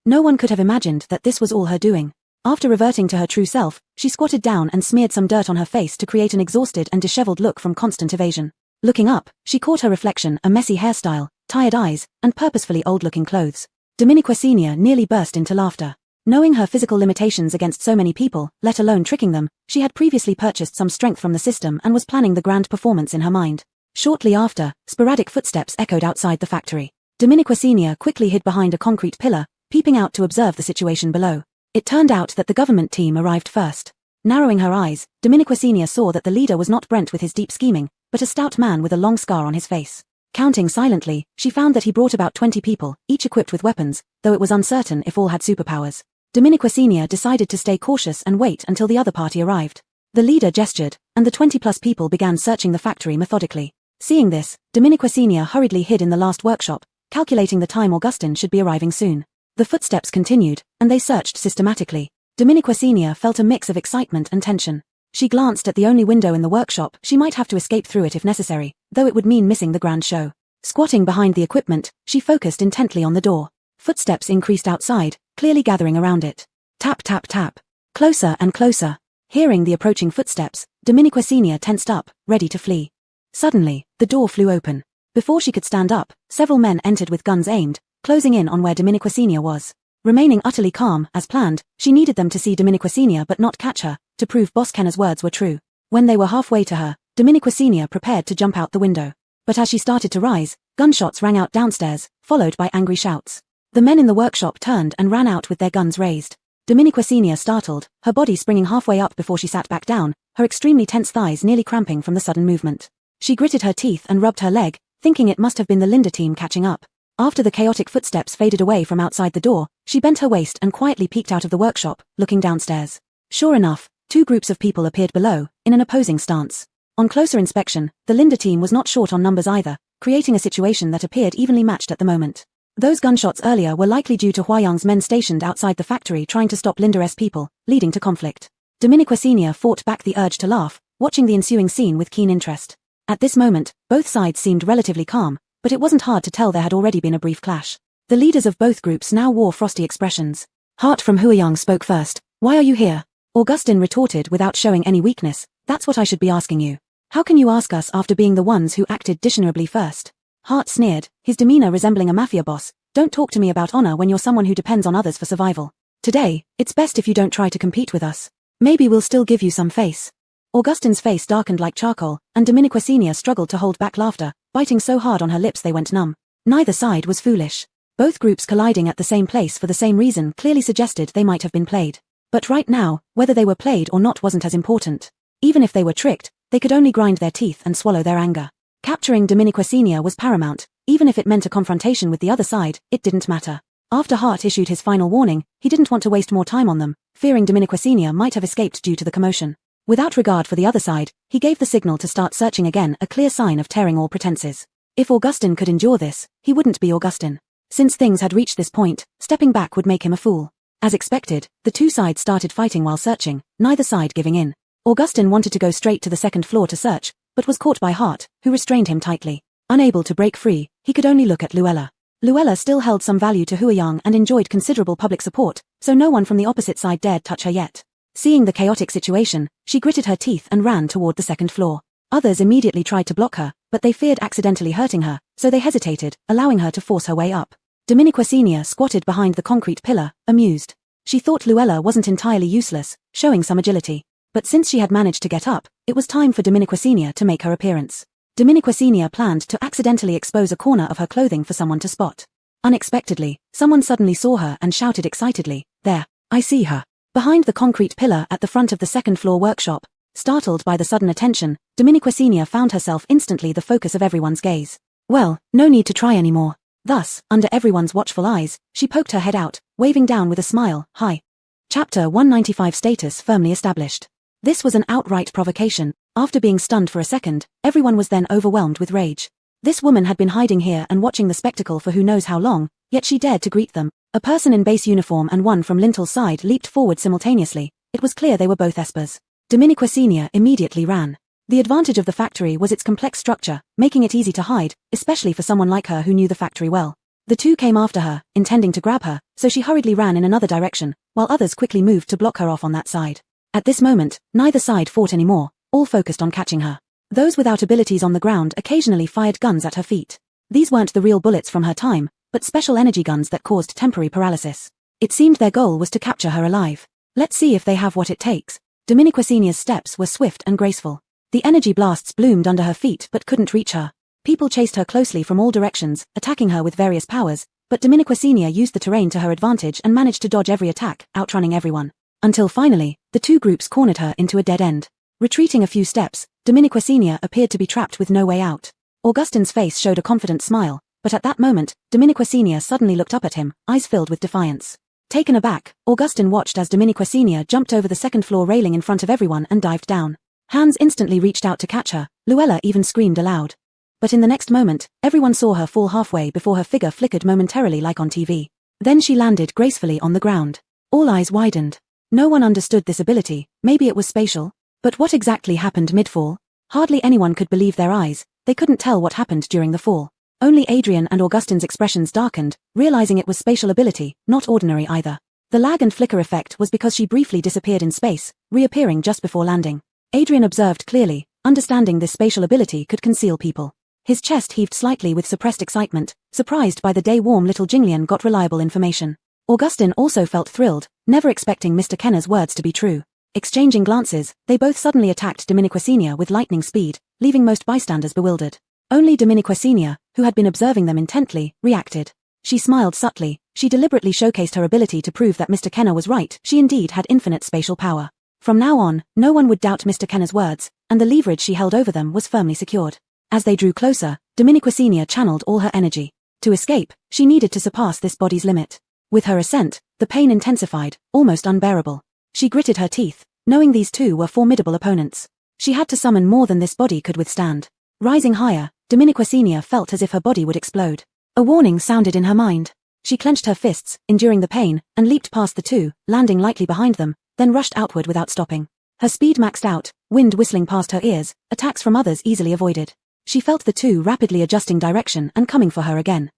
Speaker 1: No one could have imagined that this was all her doing. After reverting to her true self, she squatted down and smeared some dirt on her face to create an exhausted and disheveled look from constant evasion. Looking up, she caught her reflection, a messy hairstyle, tired eyes, and purposefully old-looking clothes. Dominique Senior nearly burst into laughter. Knowing her physical limitations against so many people, let alone tricking them, she had previously purchased some strength from the system and was planning the grand performance in her mind. Shortly after, sporadic footsteps echoed outside the factory. Dominique Senior quickly hid behind a concrete pillar, peeping out to observe the situation below. It turned out that the government team arrived first. Narrowing her eyes, Dominique Senior saw that the leader was not Brent with his deep scheming, but a stout man with a long scar on his face. Counting silently, she found that he brought about 20 people, each equipped with weapons, though it was uncertain if all had superpowers. Dominique Senior decided to stay cautious and wait until the other party arrived. The leader gestured, and the 20-plus people began searching the factory methodically. Seeing this, Dominique Senior hurriedly hid in the last workshop, calculating the time Augustin should be arriving soon. The footsteps continued, and they searched systematically. Dominique Senior felt a mix of excitement and tension. She glanced at the only window in the workshop. She might have to escape through it if necessary, though it would mean missing the grand show. Squatting behind the equipment, she focused intently on the door. Footsteps increased outside, clearly gathering around it. Tap tap tap. Closer and closer. Hearing the approaching footsteps, Dominique Senior tensed up, ready to flee. Suddenly, the door flew open. Before she could stand up, several men entered with guns aimed, closing in on where Dominique Senior was. Remaining utterly calm, as planned, she needed them to see Dominique Senior but not catch her, to prove Boss Kenna's words were true. When they were halfway to her, Dominique Senior prepared to jump out the window. But as she started to rise, gunshots rang out downstairs, followed by angry shouts. The men in the workshop turned and ran out with their guns raised. Dominique Senior startled, her body springing halfway up before she sat back down, her extremely tense thighs nearly cramping from the sudden movement. She gritted her teeth and rubbed her leg, thinking it must have been the Linda team catching up. After the chaotic footsteps faded away from outside the door, she bent her waist and quietly peeked out of the workshop, looking downstairs. Sure enough, 2 groups of people appeared below, in an opposing stance. On closer inspection, the Linda team was not short on numbers either, creating a situation that appeared evenly matched at the moment. Those gunshots earlier were likely due to Huayang's men stationed outside the factory trying to stop Linda's people, leading to conflict. Dominique Senior fought back the urge to laugh, watching the ensuing scene with keen interest. At this moment, both sides seemed relatively calm, but it wasn't hard to tell there had already been a brief clash. The leaders of both groups now wore frosty expressions. Hart from Huayang spoke first. Why are you here? Augustin retorted without showing any weakness. That's what I should be asking you. How can you ask us after being the ones who acted dishonorably first? Hart sneered, his demeanor resembling a mafia boss. Don't talk to me about honor when you're someone who depends on others for survival. Today, it's best if you don't try to compete with us. Maybe we'll still give you some face. Augustin's face darkened like charcoal, and Dominique Senior struggled to hold back laughter, biting so hard on her lips they went numb. Neither side was foolish. Both groups colliding at the same place for the same reason clearly suggested they might have been played. But right now, whether they were played or not wasn't as important. Even if they were tricked, they could only grind their teeth and swallow their anger. Capturing Dominiquasenia was paramount. Even if it meant a confrontation with the other side, it didn't matter. After Hart issued his final warning, he didn't want to waste more time on them, fearing Dominiquasenia might have escaped due to the commotion. Without regard for the other side, he gave the signal to start searching again, a clear sign of tearing all pretenses. If Augustin could endure this, he wouldn't be Augustin. Since things had reached this point, stepping back would make him a fool. As expected, the two sides started fighting while searching, neither side giving in. Augustin wanted to go straight to the second floor to search, but was caught by Hart, who restrained him tightly. Unable to break free, he could only look at Luella. Luella still held some value to Huiyang and enjoyed considerable public support, so no one from the opposite side dared touch her yet. Seeing the chaotic situation, she gritted her teeth and ran toward the second floor. Others immediately tried to block her, but they feared accidentally hurting her, so they hesitated, allowing her to force her way up. Dominiquasenia squatted behind the concrete pillar, amused. She thought Luella wasn't entirely useless, showing some agility. But since she had managed to get up, it was time for Dominiquasenia to make her appearance. Dominiquasenia planned to accidentally expose a corner of her clothing for someone to spot. Unexpectedly, someone suddenly saw her and shouted excitedly, "There, I see her." Behind the concrete pillar at the front of the second-floor workshop, startled by the sudden attention, Dominiquasenia found herself instantly the focus of everyone's gaze. Well, no need to try anymore. Thus, under everyone's watchful eyes, she poked her head out, waving down with a smile, "Hi." Chapter 195 status firmly established. This was an outright provocation. After being stunned for a second, everyone was then overwhelmed with rage. This woman had been hiding here and watching the spectacle for who knows how long, yet she dared to greet them. A person in base uniform and one from Lintel's side leaped forward simultaneously. It was clear they were both espers. Dominiquasenia immediately ran. The advantage of the factory was its complex structure, making it easy to hide, especially for someone like her who knew the factory well. The two came after her, intending to grab her, so she hurriedly ran in another direction, while others quickly moved to block her off on that side. At this moment, neither side fought anymore, all focused on catching her. Those without abilities on the ground occasionally fired guns at her feet. These weren't the real bullets from her time, but special energy guns that caused temporary paralysis. It seemed their goal was to capture her alive. Let's see if they have what it takes. Dominiquasenia's steps were swift and graceful. The energy blasts bloomed under her feet but couldn't reach her. People chased her closely from all directions, attacking her with various powers, but Dominiquasenia used the terrain to her advantage and managed to dodge every attack, outrunning everyone. Until finally, the two groups cornered her into a dead end. Retreating a few steps, Dominiquasenia appeared to be trapped with no way out. Augustin's face showed a confident smile, but at that moment, Dominiquasenia suddenly looked up at him, eyes filled with defiance. Taken aback, Augustin watched as Dominiquasenia jumped over the second-floor railing in front of everyone and dived down. Hands instantly reached out to catch her, Luella even screamed aloud. But in the next moment, everyone saw her fall halfway before her figure flickered momentarily like on TV. Then she landed gracefully on the ground. All eyes widened. No one understood this ability, maybe it was spatial. But what exactly happened mid-fall? Hardly anyone could believe their eyes, they couldn't tell what happened during the fall. Only Adrian and Augustin's expressions darkened, realizing it was spatial ability, not ordinary either. The lag and flicker effect was because she briefly disappeared in space, reappearing just before landing. Adrian observed clearly, understanding this spatial ability could conceal people. His chest heaved slightly with suppressed excitement, surprised by the day-warm little Jinglian got reliable information. Augustin also felt thrilled, never expecting Mr. Kenner's words to be true. Exchanging glances, they both suddenly attacked Dominiquasenia with lightning speed, leaving most bystanders bewildered. Only Dominiquasenia, who had been observing them intently, reacted. She smiled subtly, she deliberately showcased her ability to prove that Mr. Kenner was right, she indeed had infinite spatial power. From now on, no one would doubt Mr. Kenner's words, and the leverage she held over them was firmly secured. As they drew closer, Dominiquasenia channeled all her energy. To escape, she needed to surpass this body's limit. With her ascent, the pain intensified, almost unbearable. She gritted her teeth, knowing these two were formidable opponents. She had to summon more than this body could withstand. Rising higher, Dominiquasenia felt as if her body would explode. A warning sounded in her mind. She clenched her fists, enduring the pain, and leaped past the two, landing lightly behind them, then rushed outward without stopping. Her speed maxed out, wind whistling past her ears, attacks from others easily avoided. She felt the two rapidly adjusting direction and coming for her again.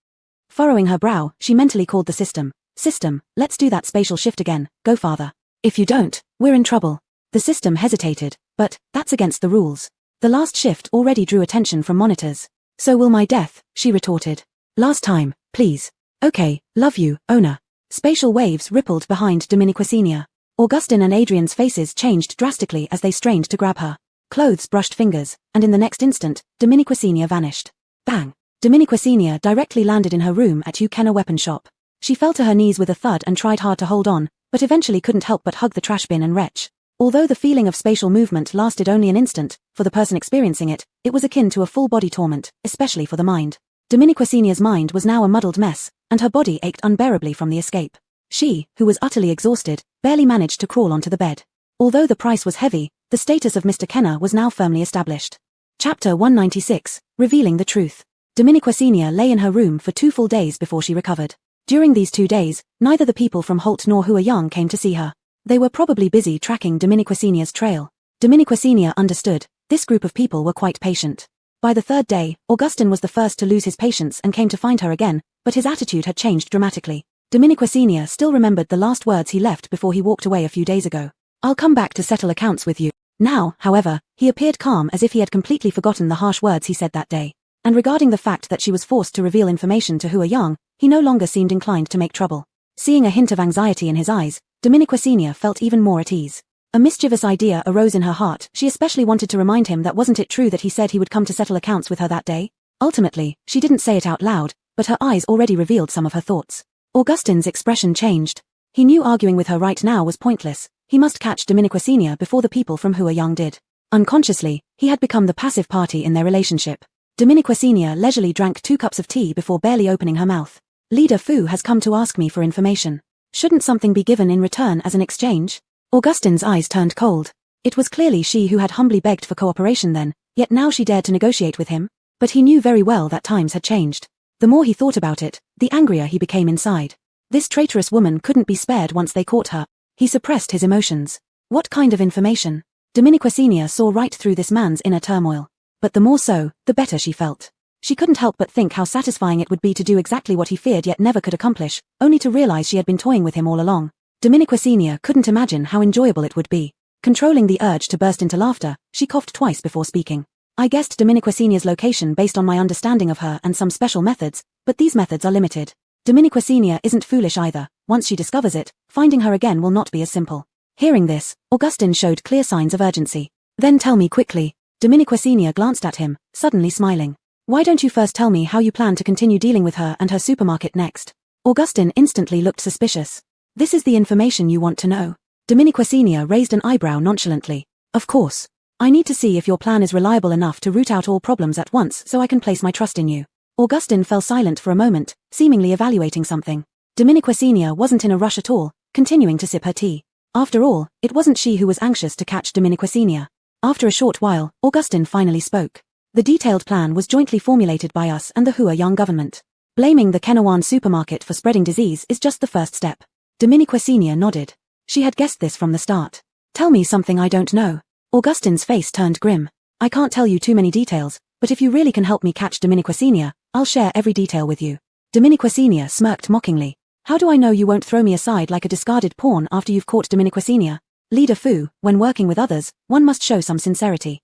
Speaker 1: Furrowing her brow, she mentally called the system. System, let's do that spatial shift again, go farther. If you don't, we're in trouble. The system hesitated, but that's against the rules. The last shift already drew attention from monitors. So will my death, she retorted. Last time, please. Okay, love you, owner. Spatial waves rippled behind Dominiquasenia. Augustin and Adrian's faces changed drastically as they strained to grab her. Clothes brushed fingers, and in the next instant, Dominiquasenia vanished. Bang! Dominiquesenia directly landed in her room at Ukena weapon shop. She fell to her knees with a thud and tried hard to hold on, but eventually couldn't help but hug the trash bin and retch. Although the feeling of spatial movement lasted only an instant, for the person experiencing it, it was akin to a full-body torment, especially for the mind. Dominiquesenia's mind was now a muddled mess, and her body ached unbearably from the escape. She, who was utterly exhausted, barely managed to crawl onto the bed. Although the price was heavy, the status of Mr. Kenner was now firmly established. Chapter 196, Revealing the Truth. Dominiquesenia lay in her room for 2 full days before she recovered. During these 2 days, neither the people from Holt nor Hua Young came to see her. They were probably busy tracking Dominiquesenia's trail. Dominiquesenia understood, this group of people were quite patient. By the 3rd day, Augustin was the first to lose his patience and came to find her again, but his attitude had changed dramatically. Dominiquesenia still remembered the last words he left before he walked away a few days ago. "I'll come back to settle accounts with you." Now, however, he appeared calm as if he had completely forgotten the harsh words he said that day. And regarding the fact that she was forced to reveal information to Hua Young, he no longer seemed inclined to make trouble. Seeing a hint of anxiety in his eyes, Dominiquesenia felt even more at ease. A mischievous idea arose in her heart. She especially wanted to remind him that wasn't it true that he said he would come to settle accounts with her that day? Ultimately, she didn't say it out loud, but her eyes already revealed some of her thoughts. Augustin's expression changed. He knew arguing with her right now was pointless. He must catch Dominiquesenia before the people from Hua Young did. Unconsciously, he had become the passive party in their relationship. Dominiquesenia leisurely drank 2 cups of tea before barely opening her mouth. "Leader Fu has come to ask me for information. Shouldn't something be given in return as an exchange?" Augustin's eyes turned cold. It was clearly she who had humbly begged for cooperation then, yet now she dared to negotiate with him. But he knew very well that times had changed. The more he thought about it, the angrier he became inside. This traitorous woman couldn't be spared once they caught her. He suppressed his emotions. What kind of information? Dominiquesenia saw right through this man's inner turmoil. But the more so, the better she felt. She couldn't help but think how satisfying it would be to do exactly what he feared yet never could accomplish, only to realize she had been toying with him all along. Dominiquesenia couldn't imagine how enjoyable it would be. Controlling the urge to burst into laughter, she coughed twice before speaking. "I guessed Dominiquesenia's location based on my understanding of her and some special methods, but these methods are limited. Dominiquesenia isn't foolish either. Once she discovers it, finding her again will not be as simple." Hearing this, Augustin showed clear signs of urgency. "Then tell me quickly." Dominiquesenia glanced at him, suddenly smiling. "Why don't you first tell me how you plan to continue dealing with her and her supermarket next?" Augustin instantly looked suspicious. "This is the information you want to know?" Dominiquesenia raised an eyebrow nonchalantly. "Of course. I need to see if your plan is reliable enough to root out all problems at once so I can place my trust in you." Augustin fell silent for a moment, seemingly evaluating something. Dominiquesenia wasn't in a rush at all, continuing to sip her tea. After all, it wasn't she who was anxious to catch Dominiquesenia. After a short while, Augustin finally spoke. "The detailed plan was jointly formulated by us and the Hua Young government. Blaming the Kenawan supermarket for spreading disease is just the first step." Dominiquesenia nodded. She had guessed this from the start. "Tell me something I don't know." Augustin's face turned grim. "I can't tell you too many details, but if you really can help me catch Dominiquesenia, I'll share every detail with you." Dominiquesenia smirked mockingly. "How do I know you won't throw me aside like a discarded pawn after you've caught Dominiquesenia? Leader Fu, when working with others, one must show some sincerity."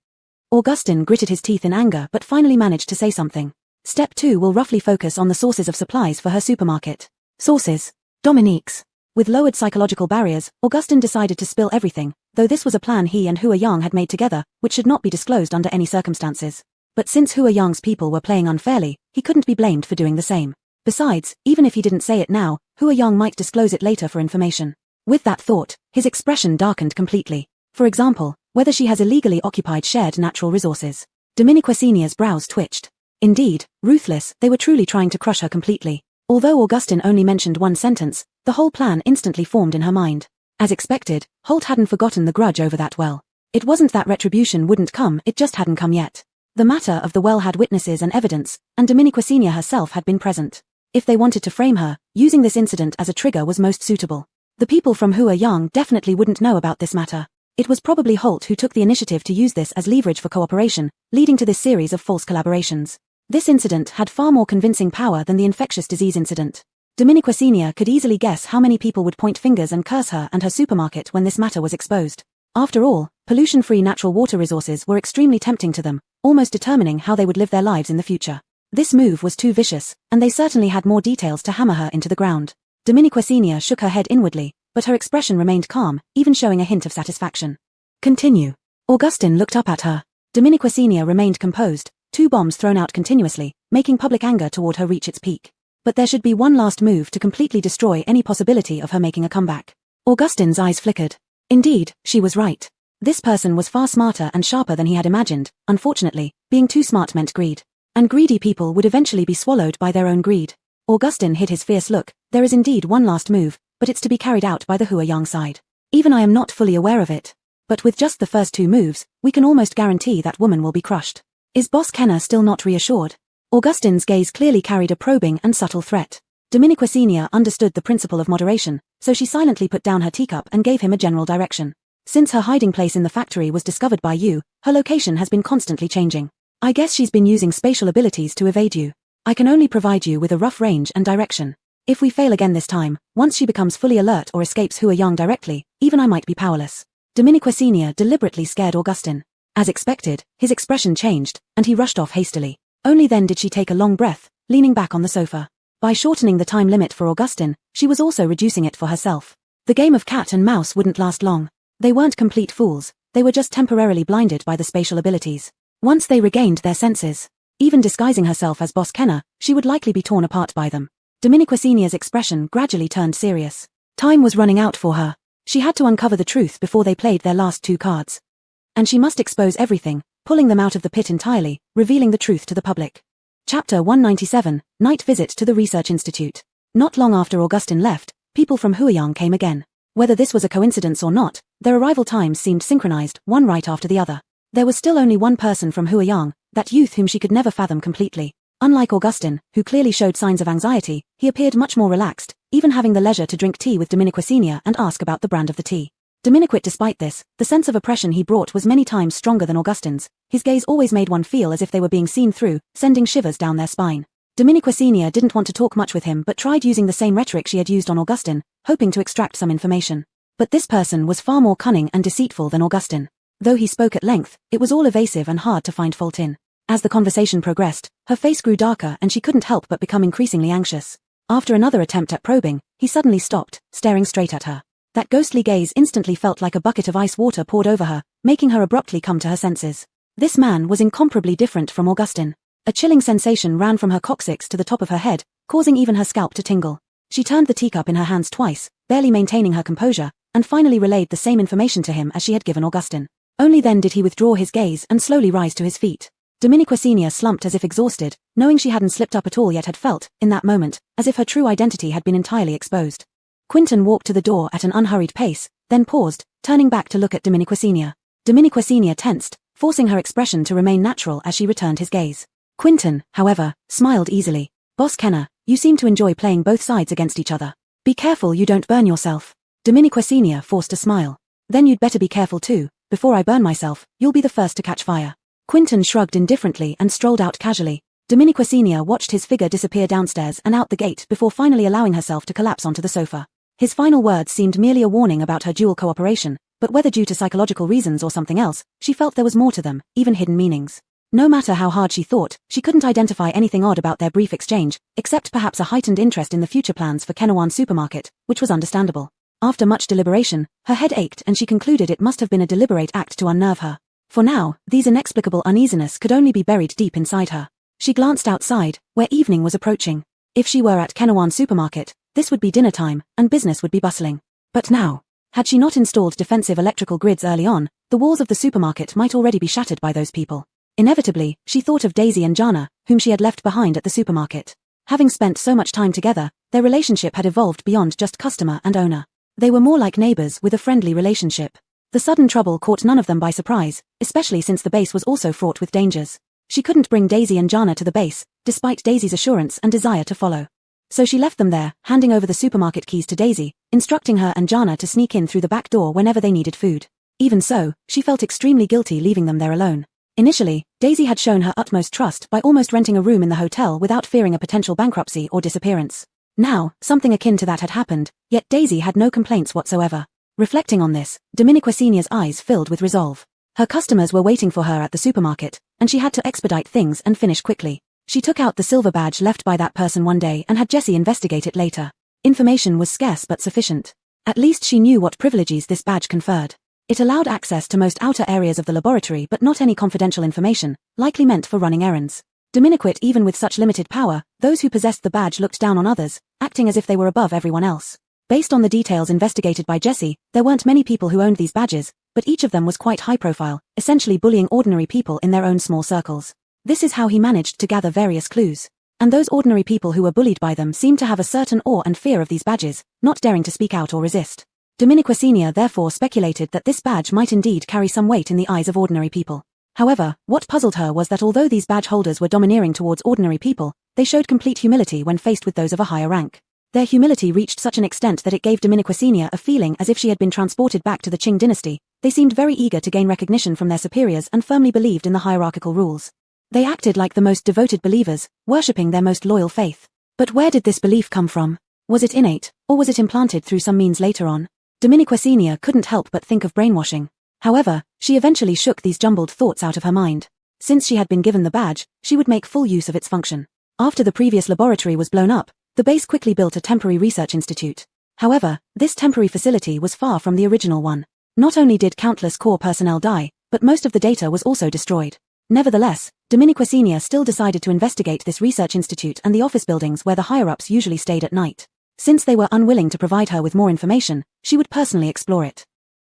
Speaker 1: Augustin gritted his teeth in anger but finally managed to say something. "Step 2 will roughly focus on the sources of supplies for her supermarket." Sources. Dominique's. With lowered psychological barriers, Augustin decided to spill everything, though this was a plan he and Hua Young had made together, which should not be disclosed under any circumstances. But since Hua Young's people were playing unfairly, he couldn't be blamed for doing the same. Besides, even if he didn't say it now, Hua Young might disclose it later for information. With that thought, his expression darkened completely. For example, whether she has illegally occupied shared natural resources. Dominiquesenia's brows twitched. Indeed, ruthless, they were truly trying to crush her completely. Although Augustin only mentioned one sentence, the whole plan instantly formed in her mind. As expected, Holt hadn't forgotten the grudge over that well. It wasn't that retribution wouldn't come, it just hadn't come yet. The matter of the well had witnesses and evidence, and Dominiquesenia herself had been present. If they wanted to frame her, using this incident as a trigger was most suitable. The people from Hua Young definitely wouldn't know about this matter. It was probably Holt who took the initiative to use this as leverage for cooperation, leading to this series of false collaborations. This incident had far more convincing power than the infectious disease incident. Dominiquesenia could easily guess how many people would point fingers and curse her and her supermarket when this matter was exposed. After all, pollution-free natural water resources were extremely tempting to them, almost determining how they would live their lives in the future. This move was too vicious, and they certainly had more details to hammer her into the ground. Dominiquesenia shook her head inwardly, but her expression remained calm, even showing a hint of satisfaction. "Continue." Augustin looked up at her. Dominiquesenia remained composed, 2 bombs thrown out continuously, making public anger toward her reach its peak. But there should be one last move to completely destroy any possibility of her making a comeback. Augustine's eyes flickered. Indeed, she was right. This person was far smarter and sharper than he had imagined. Unfortunately, being too smart meant greed. And greedy people would eventually be swallowed by their own greed. Augustine hid his fierce look. There is indeed one last move, but it's to be carried out by the Huayang side. Even I am not fully aware of it. But with just the first two moves, we can almost guarantee that woman will be crushed. Is Boss Kenner still not reassured? Augustine's gaze clearly carried a probing and subtle threat. Dominique Senior understood the principle of moderation, so she silently put down her teacup and gave him a general direction. Since her hiding place in the factory was discovered by you, her location has been constantly changing. I guess she's been using spatial abilities to evade you. I can only provide you with a rough range and direction. If we fail again this time, once she becomes fully alert or escapes Huayang directly, even I might be powerless. Dominique Senior deliberately scared Augustine. As expected, his expression changed, and he rushed off hastily. Only then did she take a long breath, leaning back on the sofa. By shortening the time limit for Augustine, she was also reducing it for herself. The game of cat and mouse wouldn't last long. They weren't complete fools, they were just temporarily blinded by the spatial abilities. Once they regained their senses, even disguising herself as Boss Kenner, she would likely be torn apart by them. Dominique Senior's expression gradually turned serious. Time was running out for her. She had to uncover the truth before they played their last two cards. And she must expose everything, pulling them out of the pit entirely, revealing the truth to the public. Chapter 197, Night Visit to the Research Institute. Not long after Augustine left, people from Huayang came again. Whether this was a coincidence or not, their arrival times seemed synchronized, one right after the other. There was still only one person from Huayang, that youth whom she could never fathom completely. Unlike Augustine, who clearly showed signs of anxiety, he appeared much more relaxed, even having the leisure to drink tea with Dominique Senior and ask about the brand of the tea. Dominique, despite this, the sense of oppression he brought was many times stronger than Augustine's. His gaze always made one feel as if they were being seen through, sending shivers down their spine. Dominique Senior didn't want to talk much with him but tried using the same rhetoric she had used on Augustine, hoping to extract some information. But this person was far more cunning and deceitful than Augustine. Though he spoke at length, it was all evasive and hard to find fault in. As the conversation progressed, her face grew darker and she couldn't help but become increasingly anxious. After another attempt at probing, he suddenly stopped, staring straight at her. That ghostly gaze instantly felt like a bucket of ice water poured over her, making her abruptly come to her senses. This man was incomparably different from Augustine. A chilling sensation ran from her coccyx to the top of her head, causing even her scalp to tingle. She turned the teacup in her hands twice, barely maintaining her composure, and finally relayed the same information to him as she had given Augustine. Only then did he withdraw his gaze and slowly rise to his feet. Dominique Senior slumped as if exhausted, knowing she hadn't slipped up at all yet had felt, in that moment, as if her true identity had been entirely exposed. Quinton walked to the door at an unhurried pace, then paused, turning back to look at Dominique Senior. Dominique Senior tensed, forcing her expression to remain natural as she returned his gaze. Quinton, however, smiled easily. Boss Kenner, you seem to enjoy playing both sides against each other. Be careful you don't burn yourself. Dominique Senior forced a smile. Then you'd better be careful too. Before I burn myself, you'll be the first to catch fire. Quinton shrugged indifferently and strolled out casually. Dominique Senior watched his figure disappear downstairs and out the gate before finally allowing herself to collapse onto the sofa. His final words seemed merely a warning about her dual cooperation, but whether due to psychological reasons or something else, she felt there was more to them, even hidden meanings. No matter how hard she thought, she couldn't identify anything odd about their brief exchange, except perhaps a heightened interest in the future plans for Kenawan Supermarket, which was understandable. After much deliberation, her head ached and she concluded it must have been a deliberate act to unnerve her. For now, these inexplicable uneasiness could only be buried deep inside her. She glanced outside, where evening was approaching. If she were at Kenawan Supermarket, this would be dinner time, and business would be bustling. But now, had she not installed defensive electrical grids early on, the walls of the supermarket might already be shattered by those people. Inevitably, she thought of Daisy and Jana, whom she had left behind at the supermarket. Having spent so much time together, their relationship had evolved beyond just customer and owner. They were more like neighbors with a friendly relationship. The sudden trouble caught none of them by surprise, especially since the base was also fraught with dangers. She couldn't bring Daisy and Jana to the base, despite Daisy's assurance and desire to follow. So she left them there, handing over the supermarket keys to Daisy, instructing her and Jana to sneak in through the back door whenever they needed food. Even so, she felt extremely guilty leaving them there alone. Initially, Daisy had shown her utmost trust by almost renting a room in the hotel without fearing a potential bankruptcy or disappearance. Now, something akin to that had happened, yet Daisy had no complaints whatsoever. Reflecting on this, Dominique Senior's eyes filled with resolve. Her customers were waiting for her at the supermarket, and she had to expedite things and finish quickly. She took out the silver badge left by that person one day and had Jessie investigate it later. Information was scarce but sufficient. At least she knew what privileges this badge conferred. It allowed access to most outer areas of the laboratory but not any confidential information, likely meant for running errands. Diminiquate. Even with such limited power, those who possessed the badge looked down on others, acting as if they were above everyone else. Based on the details investigated by Jesse, there weren't many people who owned these badges, but each of them was quite high profile, essentially bullying ordinary people in their own small circles. This is how he managed to gather various clues. And those ordinary people who were bullied by them seemed to have a certain awe and fear of these badges, not daring to speak out or resist. Diminiquate therefore speculated that this badge might indeed carry some weight in the eyes of ordinary people. However, what puzzled her was that although these badge holders were domineering towards ordinary people, they showed complete humility when faced with those of a higher rank. Their humility reached such an extent that it gave Diminiquate a feeling as if she had been transported back to the Qing dynasty. They seemed very eager to gain recognition from their superiors and firmly believed in the hierarchical rules. They acted like the most devoted believers, worshipping their most loyal faith. But where did this belief come from? Was it innate, or was it implanted through some means later on? Diminiquate couldn't help but think of brainwashing. However, she eventually shook these jumbled thoughts out of her mind. Since she had been given the badge, she would make full use of its function. After the previous laboratory was blown up, the base quickly built a temporary research institute. However, this temporary facility was far from the original one. Not only did countless core personnel die, but most of the data was also destroyed. Nevertheless, Diminiquate still decided to investigate this research institute and the office buildings where the higher-ups usually stayed at night. Since they were unwilling to provide her with more information, she would personally explore it.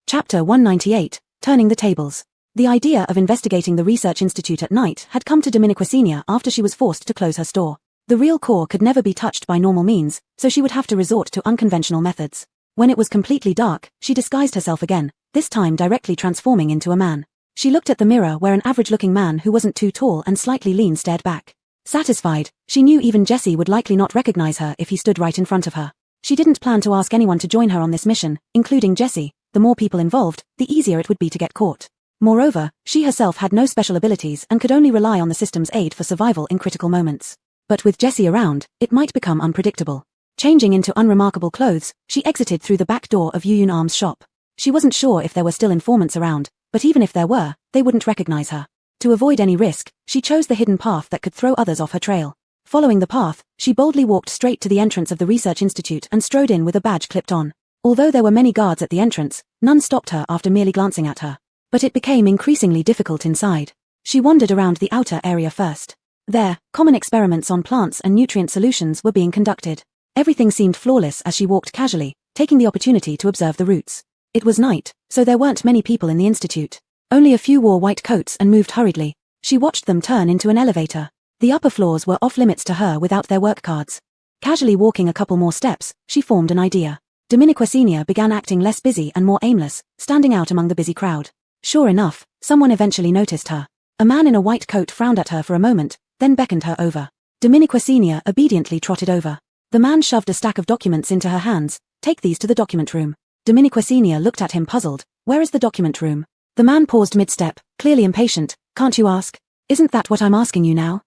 Speaker 1: Chapter 198, Turning the Tables. The idea of investigating the research institute at night had come to Diminiquate after she was forced to close her store. The real core could never be touched by normal means, so she would have to resort to unconventional methods. When it was completely dark, she disguised herself again, this time directly transforming into a man. She looked at the mirror where an average-looking man who wasn't too tall and slightly lean stared back. Satisfied, she knew even Jesse would likely not recognize her if he stood right in front of her. She didn't plan to ask anyone to join her on this mission, including Jesse. The more people involved, the easier it would be to get caught. Moreover, she herself had no special abilities and could only rely on the system's aid for survival in critical moments. But with Jesse around, it might become unpredictable. Changing into unremarkable clothes, she exited through the back door of Yuyun shop. She wasn't sure if there were still informants around, but even if there were, they wouldn't recognize her. To avoid any risk, she chose the hidden path that could throw others off her trail. Following the path, she boldly walked straight to the entrance of the research institute and strode in with a badge clipped on. Although there were many guards at the entrance, none stopped her after merely glancing at her. But it became increasingly difficult inside. She wandered around the outer area first. There, common experiments on plants and nutrient solutions were being conducted. Everything seemed flawless as she walked casually, taking the opportunity to observe the roots. It was night, so there weren't many people in the institute. Only a few wore white coats and moved hurriedly. She watched them turn into an elevator. The upper floors were off-limits to her without their work cards. Casually walking a couple more steps, she formed an idea. Diminiquate began acting less busy and more aimless, standing out among the busy crowd. Sure enough, someone eventually noticed her. A man in a white coat frowned at her for a moment, then beckoned her over. Diminiquate obediently trotted over. The man shoved a stack of documents into her hands. Take these to the document room. Diminiquate looked at him puzzled. Where is the document room? The man paused mid-step, clearly impatient. Can't you ask? Isn't that what I'm asking you now?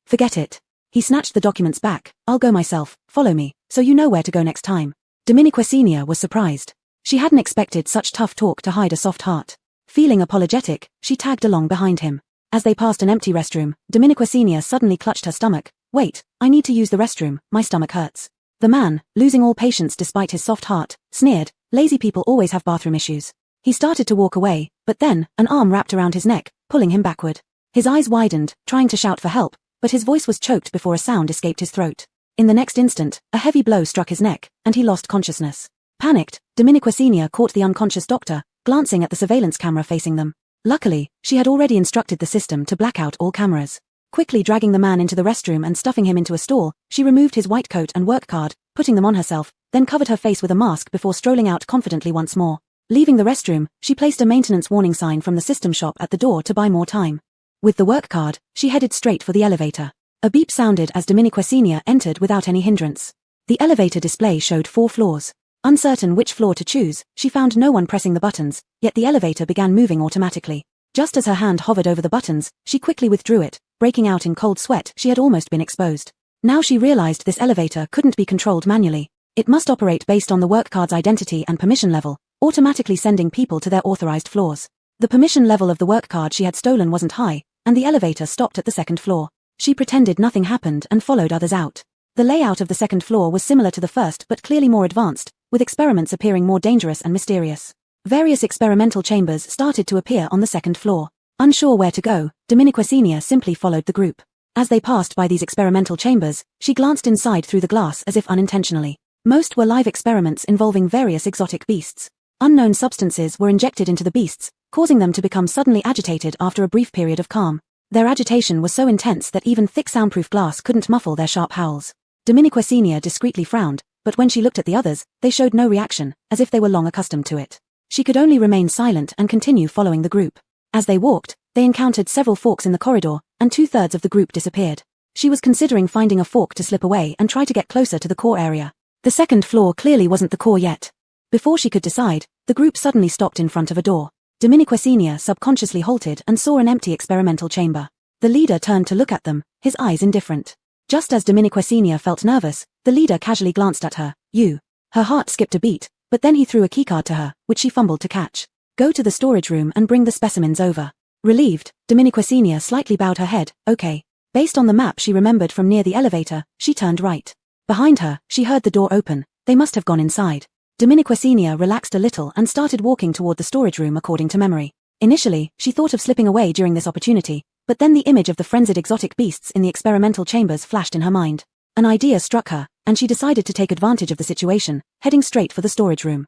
Speaker 1: Forget it. He snatched the documents back. I'll go myself, follow me, so you know where to go next time. Diminiquate was surprised. She hadn't expected such tough talk to hide a soft heart. Feeling apologetic, she tagged along behind him. As they passed an empty restroom, Diminiquate suddenly clutched her stomach. Wait, I need to use the restroom, my stomach hurts. The man, losing all patience despite his soft heart, sneered, lazy people always have bathroom issues. He started to walk away, but then, an arm wrapped around his neck, pulling him backward. His eyes widened, trying to shout for help, but his voice was choked before a sound escaped his throat. In the next instant, a heavy blow struck his neck, and he lost consciousness. Panicked, Diminiquate caught the unconscious doctor, glancing at the surveillance camera facing them. Luckily, she had already instructed the system to black out all cameras. Quickly dragging the man into the restroom and stuffing him into a stall, she removed his white coat and work card, putting them on herself, then covered her face with a mask before strolling out confidently once more. Leaving the restroom, she placed a maintenance warning sign from the system shop at the door to buy more time. With the work card, she headed straight for the elevator. A beep sounded as Diminiquate entered without any hindrance. The elevator display showed 4 floors. Uncertain which floor to choose, she found no one pressing the buttons, yet the elevator began moving automatically. Just as her hand hovered over the buttons, she quickly withdrew it, breaking out in cold sweat. She had almost been exposed. Now she realized this elevator couldn't be controlled manually. It must operate based on the work card's identity and permission level, automatically sending people to their authorized floors. The permission level of the work card she had stolen wasn't high, and the elevator stopped at the 2nd floor. She pretended nothing happened and followed others out. The layout of the 2nd floor was similar to the first but clearly more advanced, with experiments appearing more dangerous and mysterious. Various experimental chambers started to appear on the 2nd floor. Unsure where to go, Diminiquate simply followed the group. As they passed by these experimental chambers, she glanced inside through the glass as if unintentionally. Most were live experiments involving various exotic beasts. Unknown substances were injected into the beasts, causing them to become suddenly agitated after a brief period of calm. Their agitation was so intense that even thick soundproof glass couldn't muffle their sharp howls. Dominique Senior discreetly frowned, but when she looked at the others, they showed no reaction, as if they were long accustomed to it. She could only remain silent and continue following the group. As they walked, they encountered several forks in the corridor, and 2/3 of the group disappeared. She was considering finding a fork to slip away and try to get closer to the core area. The second floor clearly wasn't the core yet. Before she could decide, the group suddenly stopped in front of a door. Dominique Senior subconsciously halted and saw an empty experimental chamber. The leader turned to look at them, his eyes indifferent. Just as Dominique Senior felt nervous, the leader casually glanced at her. "You." Her heart skipped a beat, but then he threw a keycard to her, which she fumbled to catch. "Go to the storage room and bring the specimens over." Relieved, Dominique Senior slightly bowed her head. "Okay." Based on the map she remembered from near the elevator, she turned right. Behind her, she heard the door open. They must have gone inside. Dominique Senior relaxed a little and started walking toward the storage room according to memory. Initially, she thought of slipping away during this opportunity, but then the image of the frenzied exotic beasts in the experimental chambers flashed in her mind. An idea struck her, and she decided to take advantage of the situation, heading straight for the storage room.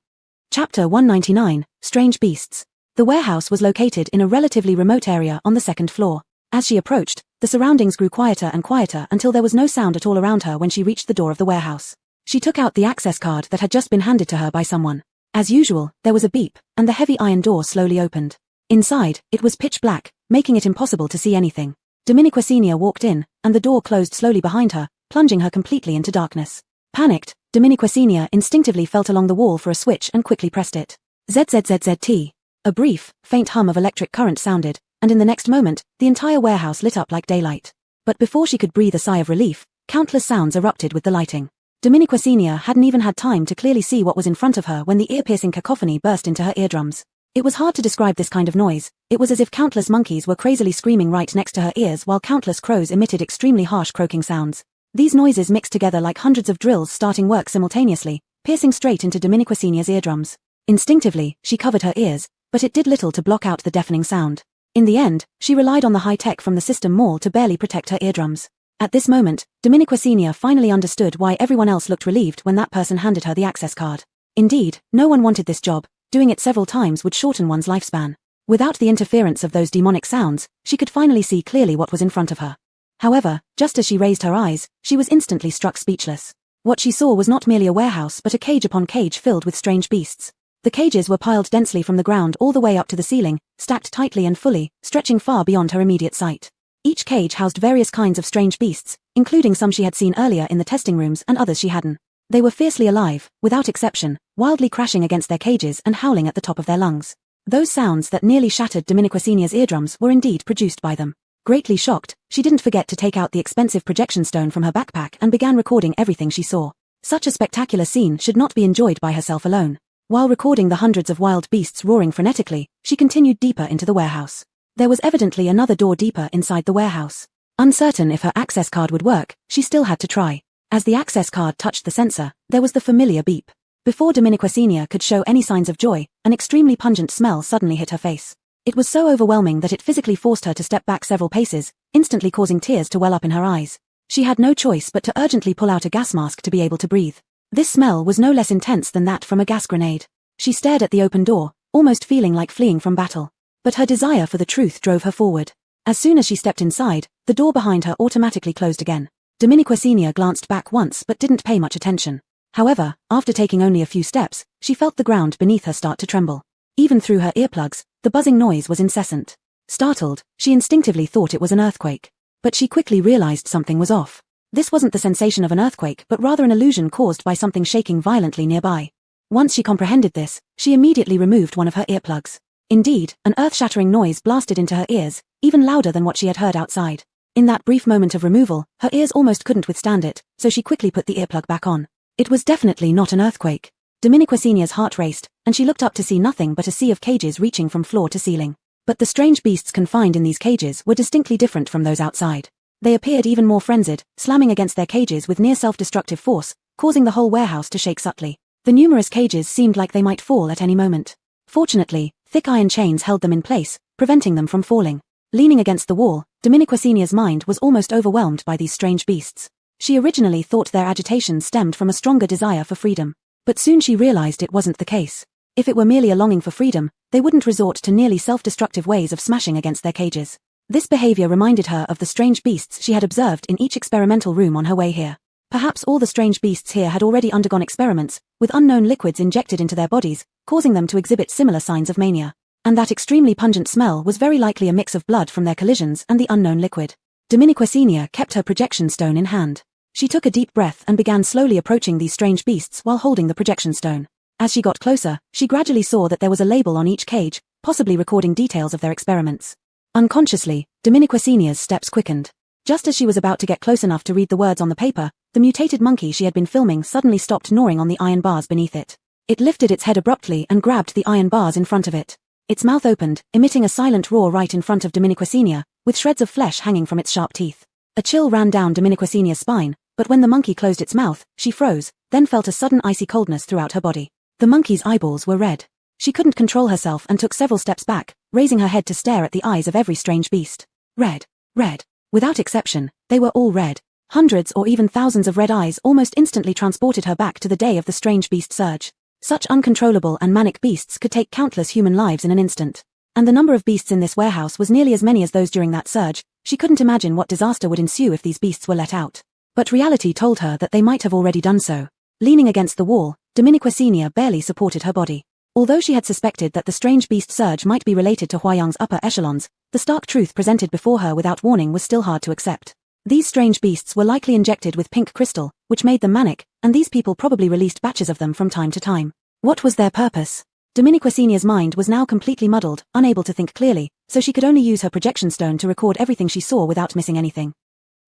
Speaker 1: Chapter 199, Strange Beasts. The warehouse was located in a relatively remote area on the second floor. As she approached, the surroundings grew quieter and quieter until there was no sound at all around her when she reached the door of the warehouse. She took out the access card that had just been handed to her by someone. As usual, there was a beep, and the heavy iron door slowly opened. Inside, it was pitch black, making it impossible to see anything. Dominique Senior walked in, and the door closed slowly behind her, plunging her completely into darkness. Panicked, Dominique Senior instinctively felt along the wall for a switch and quickly pressed it. ZZZZT. A brief, faint hum of electric current sounded, and in the next moment, the entire warehouse lit up like daylight. But before she could breathe a sigh of relief, countless sounds erupted with the lighting. Dominique Senior hadn't even had time to clearly see what was in front of her when the ear-piercing cacophony burst into her eardrums. It was hard to describe this kind of noise. It was as if countless monkeys were crazily screaming right next to her ears while countless crows emitted extremely harsh croaking sounds. These noises mixed together like hundreds of drills starting work simultaneously, piercing straight into Dominique Senior's eardrums. Instinctively, she covered her ears, but it did little to block out the deafening sound. In the end, she relied on the high-tech from the system mall to barely protect her eardrums. At this moment, Dominique Senior finally understood why everyone else looked relieved when that person handed her the access card. Indeed, no one wanted this job. Doing it several times would shorten one's lifespan. Without the interference of those demonic sounds, she could finally see clearly what was in front of her. However, just as she raised her eyes, she was instantly struck speechless. What she saw was not merely a warehouse but a cage upon cage filled with strange beasts. The cages were piled densely from the ground all the way up to the ceiling, stacked tightly and fully, stretching far beyond her immediate sight. Each cage housed various kinds of strange beasts, including some she had seen earlier in the testing rooms and others she hadn't. They were fiercely alive, without exception, wildly crashing against their cages and howling at the top of their lungs. Those sounds that nearly shattered Dominique Senior's eardrums were indeed produced by them. Greatly shocked, she didn't forget to take out the expensive projection stone from her backpack and began recording everything she saw. Such a spectacular scene should not be enjoyed by herself alone. While recording the hundreds of wild beasts roaring frenetically, she continued deeper into the warehouse. There was evidently another door deeper inside the warehouse. Uncertain if her access card would work, she still had to try. As the access card touched the sensor, there was the familiar beep. Before Dominique Senior could show any signs of joy, an extremely pungent smell suddenly hit her face. It was so overwhelming that it physically forced her to step back several paces, instantly causing tears to well up in her eyes. She had no choice but to urgently pull out a gas mask to be able to breathe. This smell was no less intense than that from a gas grenade. She stared at the open door, almost feeling like fleeing from battle. But her desire for the truth drove her forward. As soon as she stepped inside, the door behind her automatically closed again. Dominique Senior glanced back once but didn't pay much attention. However, after taking only a few steps, she felt the ground beneath her start to tremble. Even through her earplugs, the buzzing noise was incessant. Startled, she instinctively thought it was an earthquake. But she quickly realized something was off. This wasn't the sensation of an earthquake but rather an illusion caused by something shaking violently nearby. Once she comprehended this, she immediately removed one of her earplugs. Indeed, an earth-shattering noise blasted into her ears, even louder than what she had heard outside. In that brief moment of removal, her ears almost couldn't withstand it, so she quickly put the earplug back on. It was definitely not an earthquake. Dominique Senior's heart raced, and she looked up to see nothing but a sea of cages reaching from floor to ceiling. But the strange beasts confined in these cages were distinctly different from those outside. They appeared even more frenzied, slamming against their cages with near self-destructive force, causing the whole warehouse to shake subtly. The numerous cages seemed like they might fall at any moment. Fortunately, thick iron chains held them in place, preventing them from falling. Leaning against the wall, Dominiquasinia's mind was almost overwhelmed by these strange beasts. She originally thought their agitation stemmed from a stronger desire for freedom. But soon she realized it wasn't the case. If it were merely a longing for freedom, they wouldn't resort to nearly self-destructive ways of smashing against their cages. This behavior reminded her of the strange beasts she had observed in each experimental room on her way here. Perhaps all the strange beasts here had already undergone experiments, with unknown liquids injected into their bodies, causing them to exhibit similar signs of mania. And that extremely pungent smell was very likely a mix of blood from their collisions and the unknown liquid. Dominiquasinia kept her projection stone in hand. She took a deep breath and began slowly approaching these strange beasts while holding the projection stone. As she got closer, she gradually saw that there was a label on each cage, possibly recording details of their experiments. Unconsciously, Dominiquasinia's steps quickened. Just as she was about to get close enough to read the words on the paper, the mutated monkey she had been filming suddenly stopped gnawing on the iron bars beneath it. It lifted its head abruptly and grabbed the iron bars in front of it. Its mouth opened, emitting a silent roar right in front of Dominiquasinia, with shreds of flesh hanging from its sharp teeth. A chill ran down Dominiquasinia's spine, but when the monkey closed its mouth, she froze, then felt a sudden icy coldness throughout her body. The monkey's eyeballs were red. She couldn't control herself and took several steps back, raising her head to stare at the eyes of every strange beast. Red. Red. Without exception, they were all red. Hundreds or even thousands of red eyes almost instantly transported her back to the day of the strange beast surge. Such uncontrollable and manic beasts could take countless human lives in an instant. And the number of beasts in this warehouse was nearly as many as those during that surge. She couldn't imagine what disaster would ensue if these beasts were let out. But reality told her that they might have already done so. Leaning against the wall, Dominiquasinia barely supported her body. Although she had suspected that the strange beast surge might be related to Huayang's upper echelons, the stark truth presented before her without warning was still hard to accept. These strange beasts were likely injected with pink crystal, which made them manic, and these people probably released batches of them from time to time. What was their purpose? Dominiquasinia's mind was now completely muddled, unable to think clearly, so she could only use her projection stone to record everything she saw without missing anything.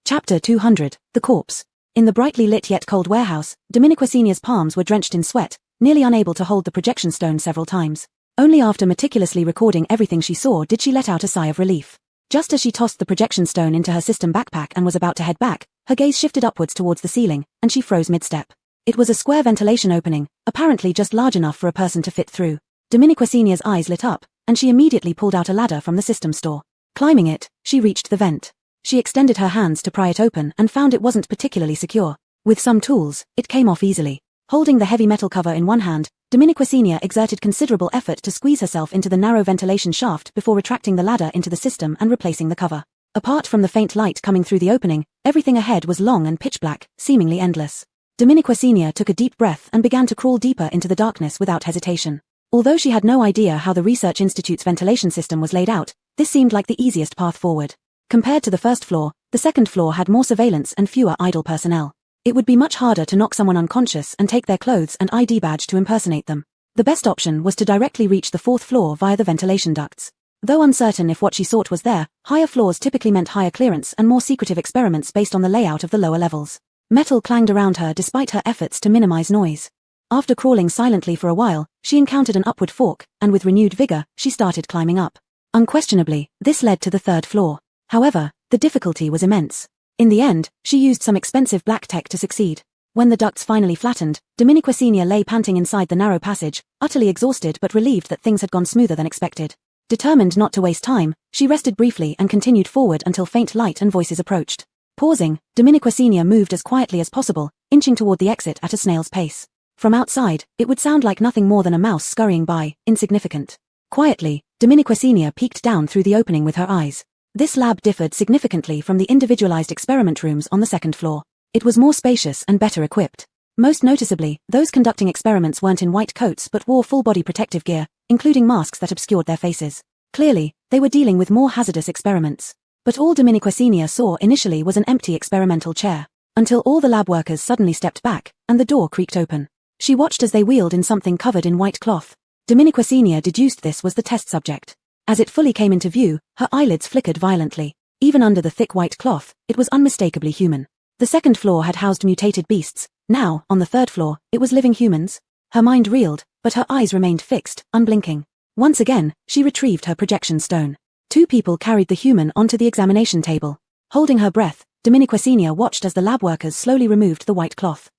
Speaker 1: Chapter 200, The Corpse. In the brightly lit yet cold warehouse, Dominiquasinia's palms were drenched in sweat, nearly unable to hold the projection stone several times. Only after meticulously recording everything she saw did she let out a sigh of relief. Just as she tossed the projection stone into her system backpack and was about to head back, her gaze shifted upwards towards the ceiling, and she froze mid-step. It was a square ventilation opening, apparently just large enough for a person to fit through. Dominiquasinia's eyes lit up, and she immediately pulled out a ladder from the system store. Climbing it, she reached the vent. She extended her hands to pry it open and found it wasn't particularly secure. With some tools, it came off easily. Holding the heavy metal cover in one hand, Dominiquasinia exerted considerable effort to squeeze herself into the narrow ventilation shaft before retracting the ladder into the system and replacing the cover. Apart from the faint light coming through the opening, everything ahead was long and pitch black, seemingly endless. Dominiquasinia took a deep breath and began to crawl deeper into the darkness without hesitation. Although she had no idea how the Research Institute's ventilation system was laid out, this seemed like the easiest path forward. Compared to the first floor, the second floor had more surveillance and fewer idle personnel. It would be much harder to knock someone unconscious and take their clothes and ID badge to impersonate them. The best option was to directly reach the fourth floor via the ventilation ducts. Though uncertain if what she sought was there, higher floors typically meant higher clearance and more secretive experiments based on the layout of the lower levels. Metal clanged around her despite her efforts to minimize noise. After crawling silently for a while, she encountered an upward fork, and with renewed vigor, she started climbing up. Unquestionably, this led to the third floor. However, the difficulty was immense. In the end, she used some expensive black tech to succeed. When the ducts finally flattened, Dominiquasinia lay panting inside the narrow passage, utterly exhausted but relieved that things had gone smoother than expected. Determined not to waste time, she rested briefly and continued forward until faint light and voices approached. Pausing, Dominiquasinia moved as quietly as possible, inching toward the exit at a snail's pace. From outside, it would sound like nothing more than a mouse scurrying by, insignificant. Quietly, Dominiquasinia peeked down through the opening with her eyes. This lab differed significantly from the individualized experiment rooms on the second floor. It was more spacious and better equipped. Most noticeably, those conducting experiments weren't in white coats but wore full-body protective gear, including masks that obscured their faces. Clearly, they were dealing with more hazardous experiments. But all Dominiquasinia saw initially was an empty experimental chair, until all the lab workers suddenly stepped back, and the door creaked open. She watched as they wheeled in something covered in white cloth. Dominiquasinia deduced this was the test subject. As it fully came into view, her eyelids flickered violently. Even under the thick white cloth, it was unmistakably human. The second floor had housed mutated beasts. Now, on the third floor, it was living humans. Her mind reeled, but her eyes remained fixed, unblinking. Once again, she retrieved her projection stone. Two people carried the human onto the examination table. Holding her breath, Dominiquasinia watched as the lab workers slowly removed the white cloth.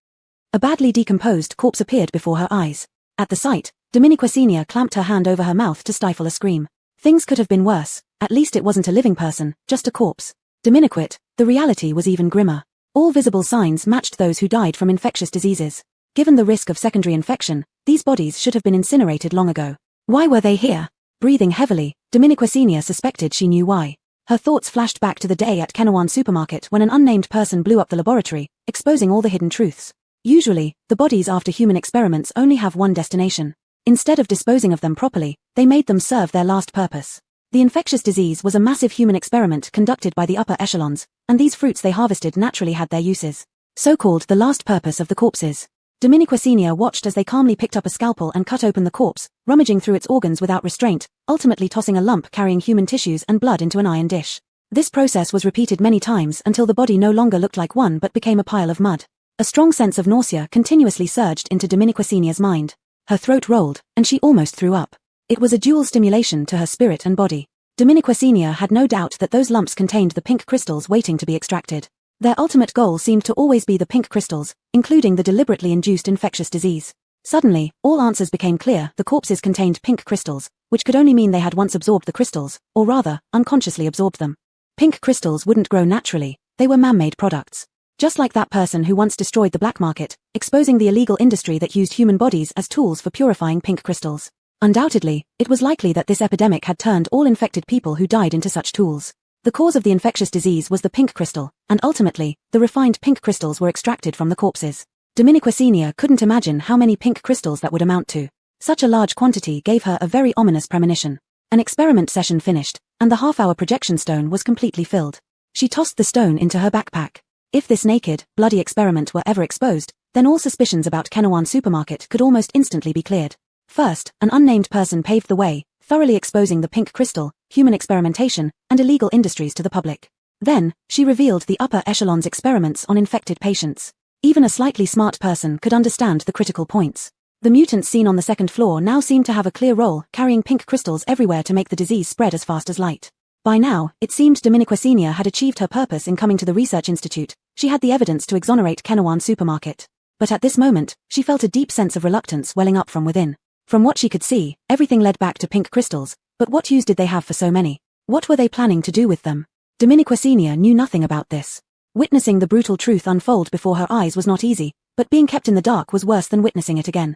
Speaker 1: A badly decomposed corpse appeared before her eyes. At the sight, Dominiquasinia clamped her hand over her mouth to stifle a scream. Things could have been worse. At least it wasn't a living person, just a corpse. Diminuquit, the reality was even grimmer. All visible signs matched those who died from infectious diseases. Given the risk of secondary infection, these bodies should have been incinerated long ago. Why were they here? Breathing heavily, Diminuquit suspected she knew why. Her thoughts flashed back to the day at Kenawan supermarket when an unnamed person blew up the laboratory, exposing all the hidden truths. Usually, the bodies after human experiments only have one destination. Instead of disposing of them properly, they made them serve their last purpose. The infectious disease was a massive human experiment conducted by the upper echelons, and these fruits they harvested naturally had their uses. So-called the last purpose of the corpses. Diminuquit watched as they calmly picked up a scalpel and cut open the corpse, rummaging through its organs without restraint, ultimately tossing a lump carrying human tissues and blood into an iron dish. This process was repeated many times until the body no longer looked like one but became a pile of mud. A strong sense of nausea continuously surged into Diminuquit's mind. Her throat rolled, and she almost threw up. It was a dual stimulation to her spirit and body. Diminuquit had no doubt that those lumps contained the pink crystals waiting to be extracted. Their ultimate goal seemed to always be the pink crystals, including the deliberately induced infectious disease. Suddenly, all answers became clear. The corpses contained pink crystals, which could only mean they had once absorbed the crystals, or rather, unconsciously absorbed them. Pink crystals wouldn't grow naturally, they were man-made products. Just like that person who once destroyed the black market, exposing the illegal industry that used human bodies as tools for purifying pink crystals. Undoubtedly, it was likely that this epidemic had turned all infected people who died into such tools. The cause of the infectious disease was the pink crystal, and ultimately, the refined pink crystals were extracted from the corpses. Diminuquit couldn't imagine how many pink crystals that would amount to. Such a large quantity gave her a very ominous premonition. An experiment session finished, and the half-hour projection stone was completely filled. She tossed the stone into her backpack. If this naked, bloody experiment were ever exposed, then all suspicions about Kenawan supermarket could almost instantly be cleared. First, an unnamed person paved the way, thoroughly exposing the pink crystal, human experimentation, and illegal industries to the public. Then, she revealed the upper echelon's experiments on infected patients. Even a slightly smart person could understand the critical points. The mutants seen on the second floor now seemed to have a clear role, carrying pink crystals everywhere to make the disease spread as fast as light. By now, it seemed Diminuquit had achieved her purpose in coming to the research institute. She had the evidence to exonerate Kenawan supermarket. But at this moment, she felt a deep sense of reluctance welling up from within. From what she could see, everything led back to pink crystals, but what use did they have for so many? What were they planning to do with them? Diminuquit knew nothing about this. Witnessing the brutal truth unfold before her eyes was not easy, but being kept in the dark was worse than witnessing it again.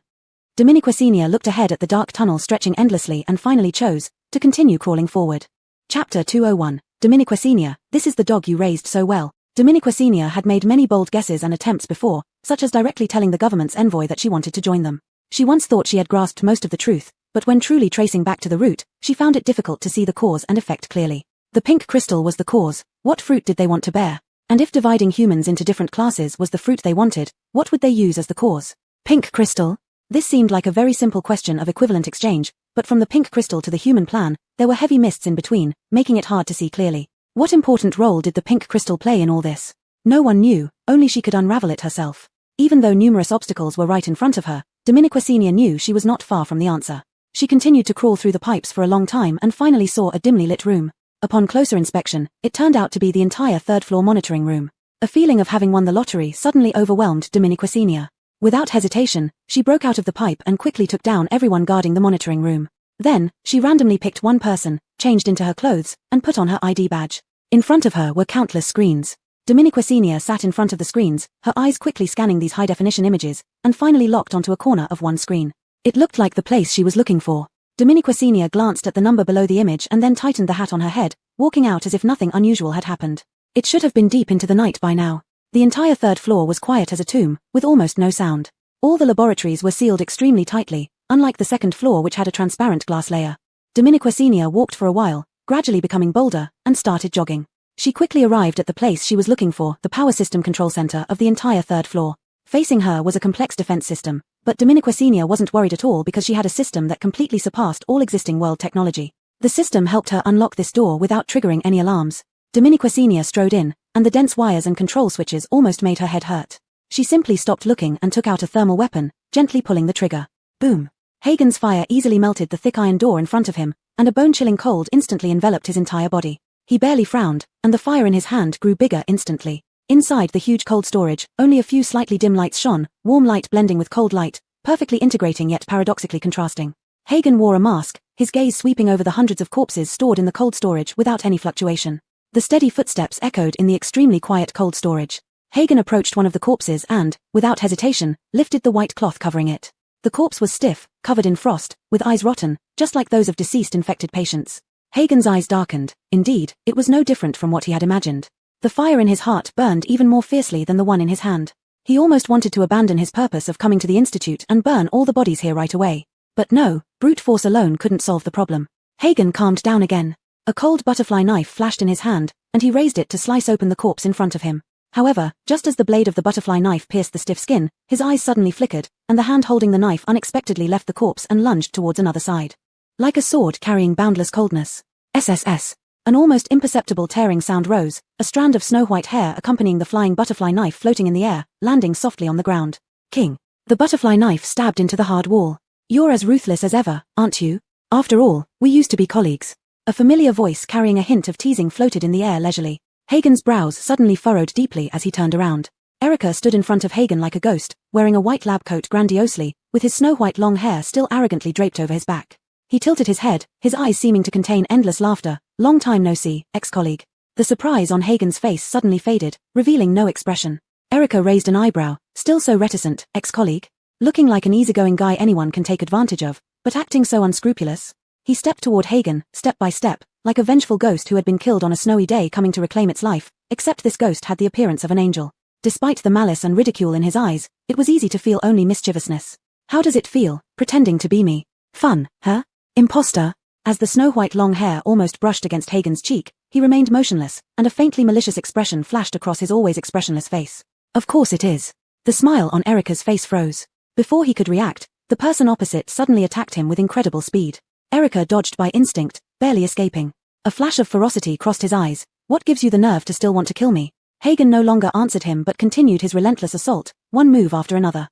Speaker 1: Diminuquit looked ahead at the dark tunnel stretching endlessly and finally chose to continue crawling forward. Chapter 201, Diminuquit, this is the dog you raised so well. Diminuquit had made many bold guesses and attempts before, such as directly telling the government's envoy that she wanted to join them. She once thought she had grasped most of the truth, but when truly tracing back to the root, she found it difficult to see the cause and effect clearly. The pink crystal was the cause. What fruit did they want to bear? And if dividing humans into different classes was the fruit they wanted, what would they use as the cause? Pink crystal? This seemed like a very simple question of equivalent exchange, but from the pink crystal to the human plan, there were heavy mists in between, making it hard to see clearly. What important role did the pink crystal play in all this? No one knew, only she could unravel it herself. Even though numerous obstacles were right in front of her, Diminuquit knew she was not far from the answer. She continued to crawl through the pipes for a long time and finally saw a dimly lit room. Upon closer inspection, it turned out to be the entire third-floor monitoring room. A feeling of having won the lottery suddenly overwhelmed Diminuquit. Without hesitation, she broke out of the pipe and quickly took down everyone guarding the monitoring room. Then, she randomly picked one person, changed into her clothes, and put on her ID badge. In front of her were countless screens. Diminuquit sat in front of the screens, her eyes quickly scanning these high-definition images, and finally locked onto a corner of one screen. It looked like the place she was looking for. Diminuquit glanced at the number below the image and then tightened the hat on her head, walking out as if nothing unusual had happened. It should have been deep into the night by now. The entire third floor was quiet as a tomb, with almost no sound. All the laboratories were sealed extremely tightly, unlike the second floor which had a transparent glass layer. Diminuquit walked for a while, gradually becoming bolder, and started jogging. She quickly arrived at the place she was looking for, the power system control center of the entire third floor. Facing her was a complex defense system, but Diminuquit wasn't worried at all because she had a system that completely surpassed all existing world technology. The system helped her unlock this door without triggering any alarms. Diminuquit strode in, and the dense wires and control switches almost made her head hurt. She simply stopped looking and took out a thermal weapon, gently pulling the trigger. Boom! Hagen's fire easily melted the thick iron door in front of him, and a bone-chilling cold instantly enveloped his entire body. He barely frowned, and the fire in his hand grew bigger instantly. Inside the huge cold storage, only a few slightly dim lights shone, warm light blending with cold light, perfectly integrating yet paradoxically contrasting. Hagen wore a mask, his gaze sweeping over the hundreds of corpses stored in the cold storage without any fluctuation. The steady footsteps echoed in the extremely quiet cold storage. Hagen approached one of the corpses and, without hesitation, lifted the white cloth covering it. The corpse was stiff, covered in frost, with eyes rotten, just like those of deceased infected patients. Hagen's eyes darkened. Indeed, it was no different from what he had imagined. The fire in his heart burned even more fiercely than the one in his hand. He almost wanted to abandon his purpose of coming to the Institute and burn all the bodies here right away. But no, brute force alone couldn't solve the problem. Hagen calmed down again. A cold butterfly knife flashed in his hand, and he raised it to slice open the corpse in front of him. However, just as the blade of the butterfly knife pierced the stiff skin, his eyes suddenly flickered, and the hand holding the knife unexpectedly left the corpse and lunged towards another side. Like a sword carrying boundless coldness. SSS. An almost imperceptible tearing sound rose, a strand of snow-white hair accompanying the flying butterfly knife floating in the air, landing softly on the ground. King. The butterfly knife stabbed into the hard wall. You're as ruthless as ever, aren't you? After all, we used to be colleagues. A familiar voice carrying a hint of teasing floated in the air leisurely. Hagen's brows suddenly furrowed deeply as he turned around. Erica stood in front of Hagen like a ghost, wearing a white lab coat grandiosely, with his snow-white long hair still arrogantly draped over his back. He tilted his head, his eyes seeming to contain endless laughter. Long time no see, ex-colleague. The surprise on Hagen's face suddenly faded, revealing no expression. Erica raised an eyebrow, still so reticent, ex-colleague? Looking like an easygoing guy anyone can take advantage of, but acting so unscrupulous. He stepped toward Hagen, step by step, like a vengeful ghost who had been killed on a snowy day coming to reclaim its life, except this ghost had the appearance of an angel. Despite the malice and ridicule in his eyes, it was easy to feel only mischievousness. How does it feel, pretending to be me? Fun, huh? Imposter? As the snow-white long hair almost brushed against Hagen's cheek, he remained motionless, and a faintly malicious expression flashed across his always expressionless face. Of course it is. The smile on Erica's face froze. Before he could react, the person opposite suddenly attacked him with incredible speed. Erica dodged by instinct, barely escaping. A flash of ferocity crossed his eyes. What gives you the nerve to still want to kill me? Hagen no longer answered him but continued his relentless assault, one move after another.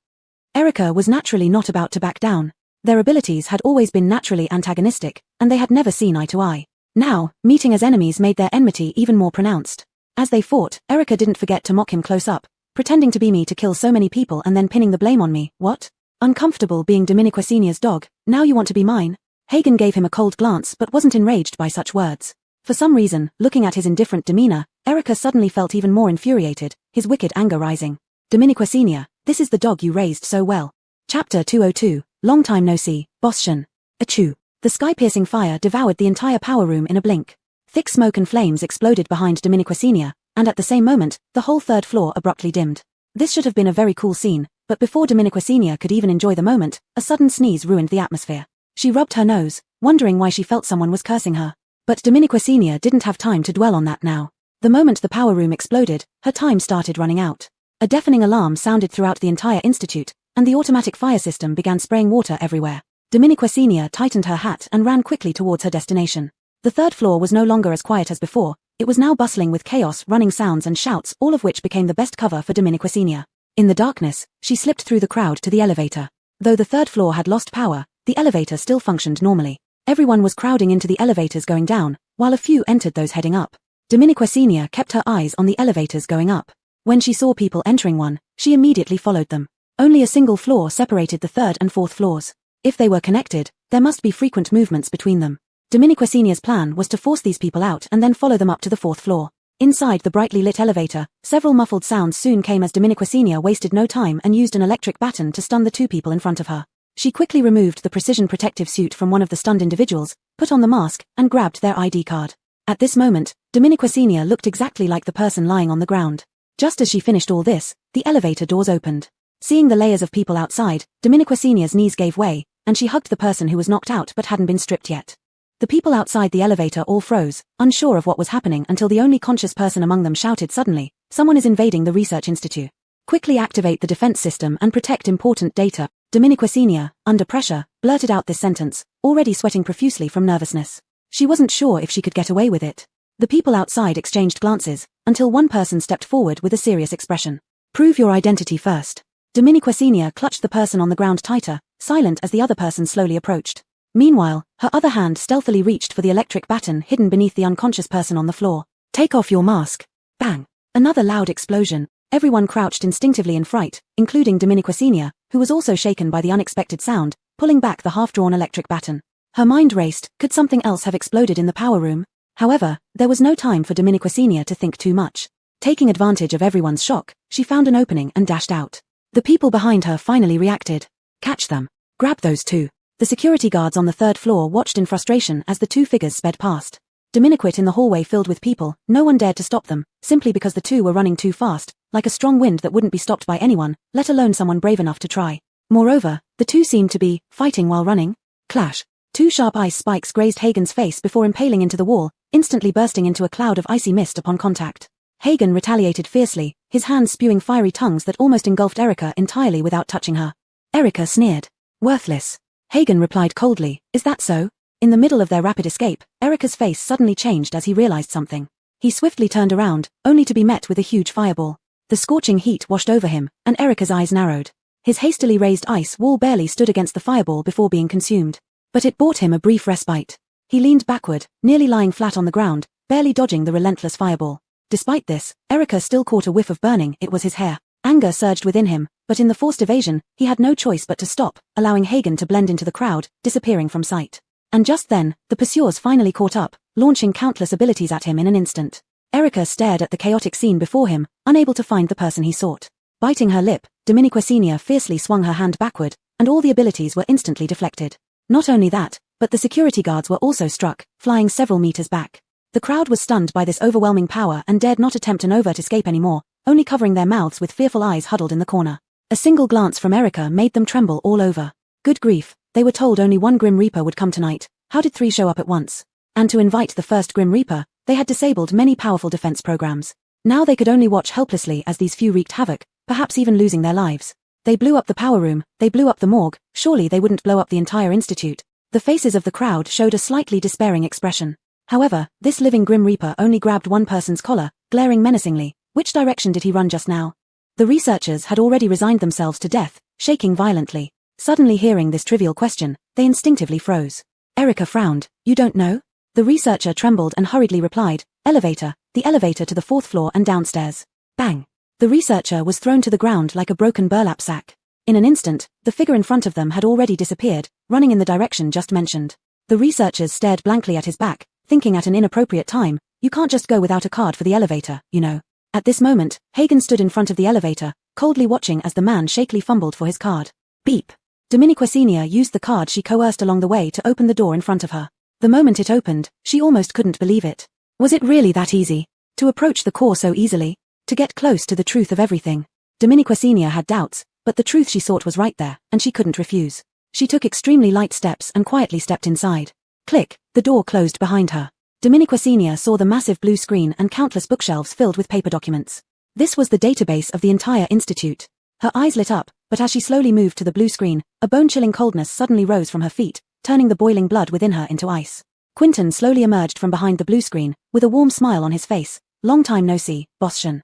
Speaker 1: Erica was naturally not about to back down. Their abilities had always been naturally antagonistic, and they had never seen eye to eye. Now, meeting as enemies made their enmity even more pronounced. As they fought, Erica didn't forget to mock him close up, pretending to be me to kill so many people and then pinning the blame on me. What? Uncomfortable being Dominiquesenia's dog, now you want to be mine? Hagen gave him a cold glance but wasn't enraged by such words. For some reason, looking at his indifferent demeanor, Erica suddenly felt even more infuriated, his wicked anger rising. Dominiquesenia, this is the dog you raised so well. Chapter 202, Long time no see, Boschen. Achoo. The sky-piercing fire devoured the entire power room in a blink. Thick smoke and flames exploded behind Dominiquesenia, and at the same moment, the whole third floor abruptly dimmed. This should have been a very cool scene, but before Dominiquesenia could even enjoy the moment, a sudden sneeze ruined the atmosphere. She rubbed her nose, wondering why she felt someone was cursing her. But Dominiquesenia didn't have time to dwell on that now. The moment the power room exploded, her time started running out. A deafening alarm sounded throughout the entire institute, and the automatic fire system began spraying water everywhere. Dominiquesenia tightened her hat and ran quickly towards her destination. The third floor was no longer as quiet as before, it was now bustling with chaos, running sounds and shouts, all of which became the best cover for Dominiquesenia. In the darkness, she slipped through the crowd to the elevator. Though the third floor had lost power, the elevator still functioned normally. Everyone was crowding into the elevators going down, while a few entered those heading up. Dominiquesenia kept her eyes on the elevators going up. When she saw people entering one, she immediately followed them. Only a single floor separated the third and fourth floors. If they were connected, there must be frequent movements between them. Dominiquesenia's plan was to force these people out and then follow them up to the fourth floor. Inside the brightly lit elevator, several muffled sounds soon came as Dominiquesenia wasted no time and used an electric baton to stun the two people in front of her. She quickly removed the precision protective suit from one of the stunned individuals, put on the mask, and grabbed their ID card. At this moment, Dominiquesenia looked exactly like the person lying on the ground. Just as she finished all this, the elevator doors opened. Seeing the layers of people outside, Dominiquesenia's knees gave way, and she hugged the person who was knocked out but hadn't been stripped yet. The people outside the elevator all froze, unsure of what was happening until the only conscious person among them shouted suddenly, "Someone is invading the research institute. Quickly activate the defense system and protect important data." Dominiquesenia, under pressure, blurted out this sentence, already sweating profusely from nervousness. She wasn't sure if she could get away with it. The people outside exchanged glances, until one person stepped forward with a serious expression. "Prove your identity first." Dominiquesenia clutched the person on the ground tighter, silent as the other person slowly approached. Meanwhile, her other hand stealthily reached for the electric baton hidden beneath the unconscious person on the floor. "Take off your mask." Bang! Another loud explosion. Everyone crouched instinctively in fright, including Dominiquesenia, who was also shaken by the unexpected sound, pulling back the half-drawn electric baton. Her mind raced, could something else have exploded in the power room? However, there was no time for Dominiquicenia to think too much. Taking advantage of everyone's shock, she found an opening and dashed out. The people behind her finally reacted. Catch them. Grab those two. The security guards on the third floor watched in frustration as the two figures sped past. Dominiquit in the hallway filled with people, no one dared to stop them, simply because the two were running too fast, like a strong wind that wouldn't be stopped by anyone, let alone someone brave enough to try. Moreover, the two seemed to be fighting while running. Clash. Two sharp ice spikes grazed Hagen's face before impaling into the wall, instantly bursting into a cloud of icy mist upon contact. Hagen retaliated fiercely, his hands spewing fiery tongues that almost engulfed Erica entirely without touching her. Erica sneered. Worthless. Hagen replied coldly, is that so? In the middle of their rapid escape, Erica's face suddenly changed as he realized something. He swiftly turned around, only to be met with a huge fireball. The scorching heat washed over him, and Erica's eyes narrowed. His hastily raised ice wall barely stood against the fireball before being consumed. But it bought him a brief respite. He leaned backward, nearly lying flat on the ground, barely dodging the relentless fireball. Despite this, Erica still caught a whiff of burning, it was his hair. Anger surged within him, but in the forced evasion, he had no choice but to stop, allowing Hagen to blend into the crowd, disappearing from sight. And just then, the pursuers finally caught up, launching countless abilities at him in an instant. Erica stared at the chaotic scene before him, unable to find the person he sought. Biting her lip, Dominiquicenia fiercely swung her hand backward, and all the abilities were instantly deflected. Not only that, but the security guards were also struck, flying several meters back. The crowd was stunned by this overwhelming power and dared not attempt an overt escape anymore, only covering their mouths with fearful eyes huddled in the corner. A single glance from Erica made them tremble all over. Good grief, they were told only one Grim Reaper would come tonight. How did three show up at once? And to invite the first Grim Reaper, they had disabled many powerful defense programs. Now they could only watch helplessly as these few wreaked havoc, perhaps even losing their lives. They blew up the power room, they blew up the morgue, surely they wouldn't blow up the entire institute. The faces of the crowd showed a slightly despairing expression. However, this living Grim Reaper only grabbed one person's collar, glaring menacingly. Which direction did he run just now? The researchers had already resigned themselves to death, shaking violently. Suddenly hearing this trivial question, they instinctively froze. Erica frowned. You don't know? The researcher trembled and hurriedly replied, elevator, the elevator to the fourth floor and downstairs. Bang! The researcher was thrown to the ground like a broken burlap sack. In an instant, the figure in front of them had already disappeared, running in the direction just mentioned. The researchers stared blankly at his back, thinking at an inappropriate time, you can't just go without a card for the elevator, you know. At this moment, Hagen stood in front of the elevator, coldly watching as the man shakily fumbled for his card. Beep! Dominiquicenia used the card she coerced along the way to open the door in front of her. The moment it opened, she almost couldn't believe it. Was it really that easy? To approach the core so easily? To get close to the truth of everything? Dominiquicenia had doubts, but the truth she sought was right there, and she couldn't refuse. She took extremely light steps and quietly stepped inside. Click, the door closed behind her. Dominiquicenia saw the massive blue screen and countless bookshelves filled with paper documents. This was the database of the entire institute. Her eyes lit up, but as she slowly moved to the blue screen, a bone-chilling coldness suddenly rose from her feet, turning the boiling blood within her into ice. Quinton slowly emerged from behind the blue screen, with a warm smile on his face. Long time no see, Boschen.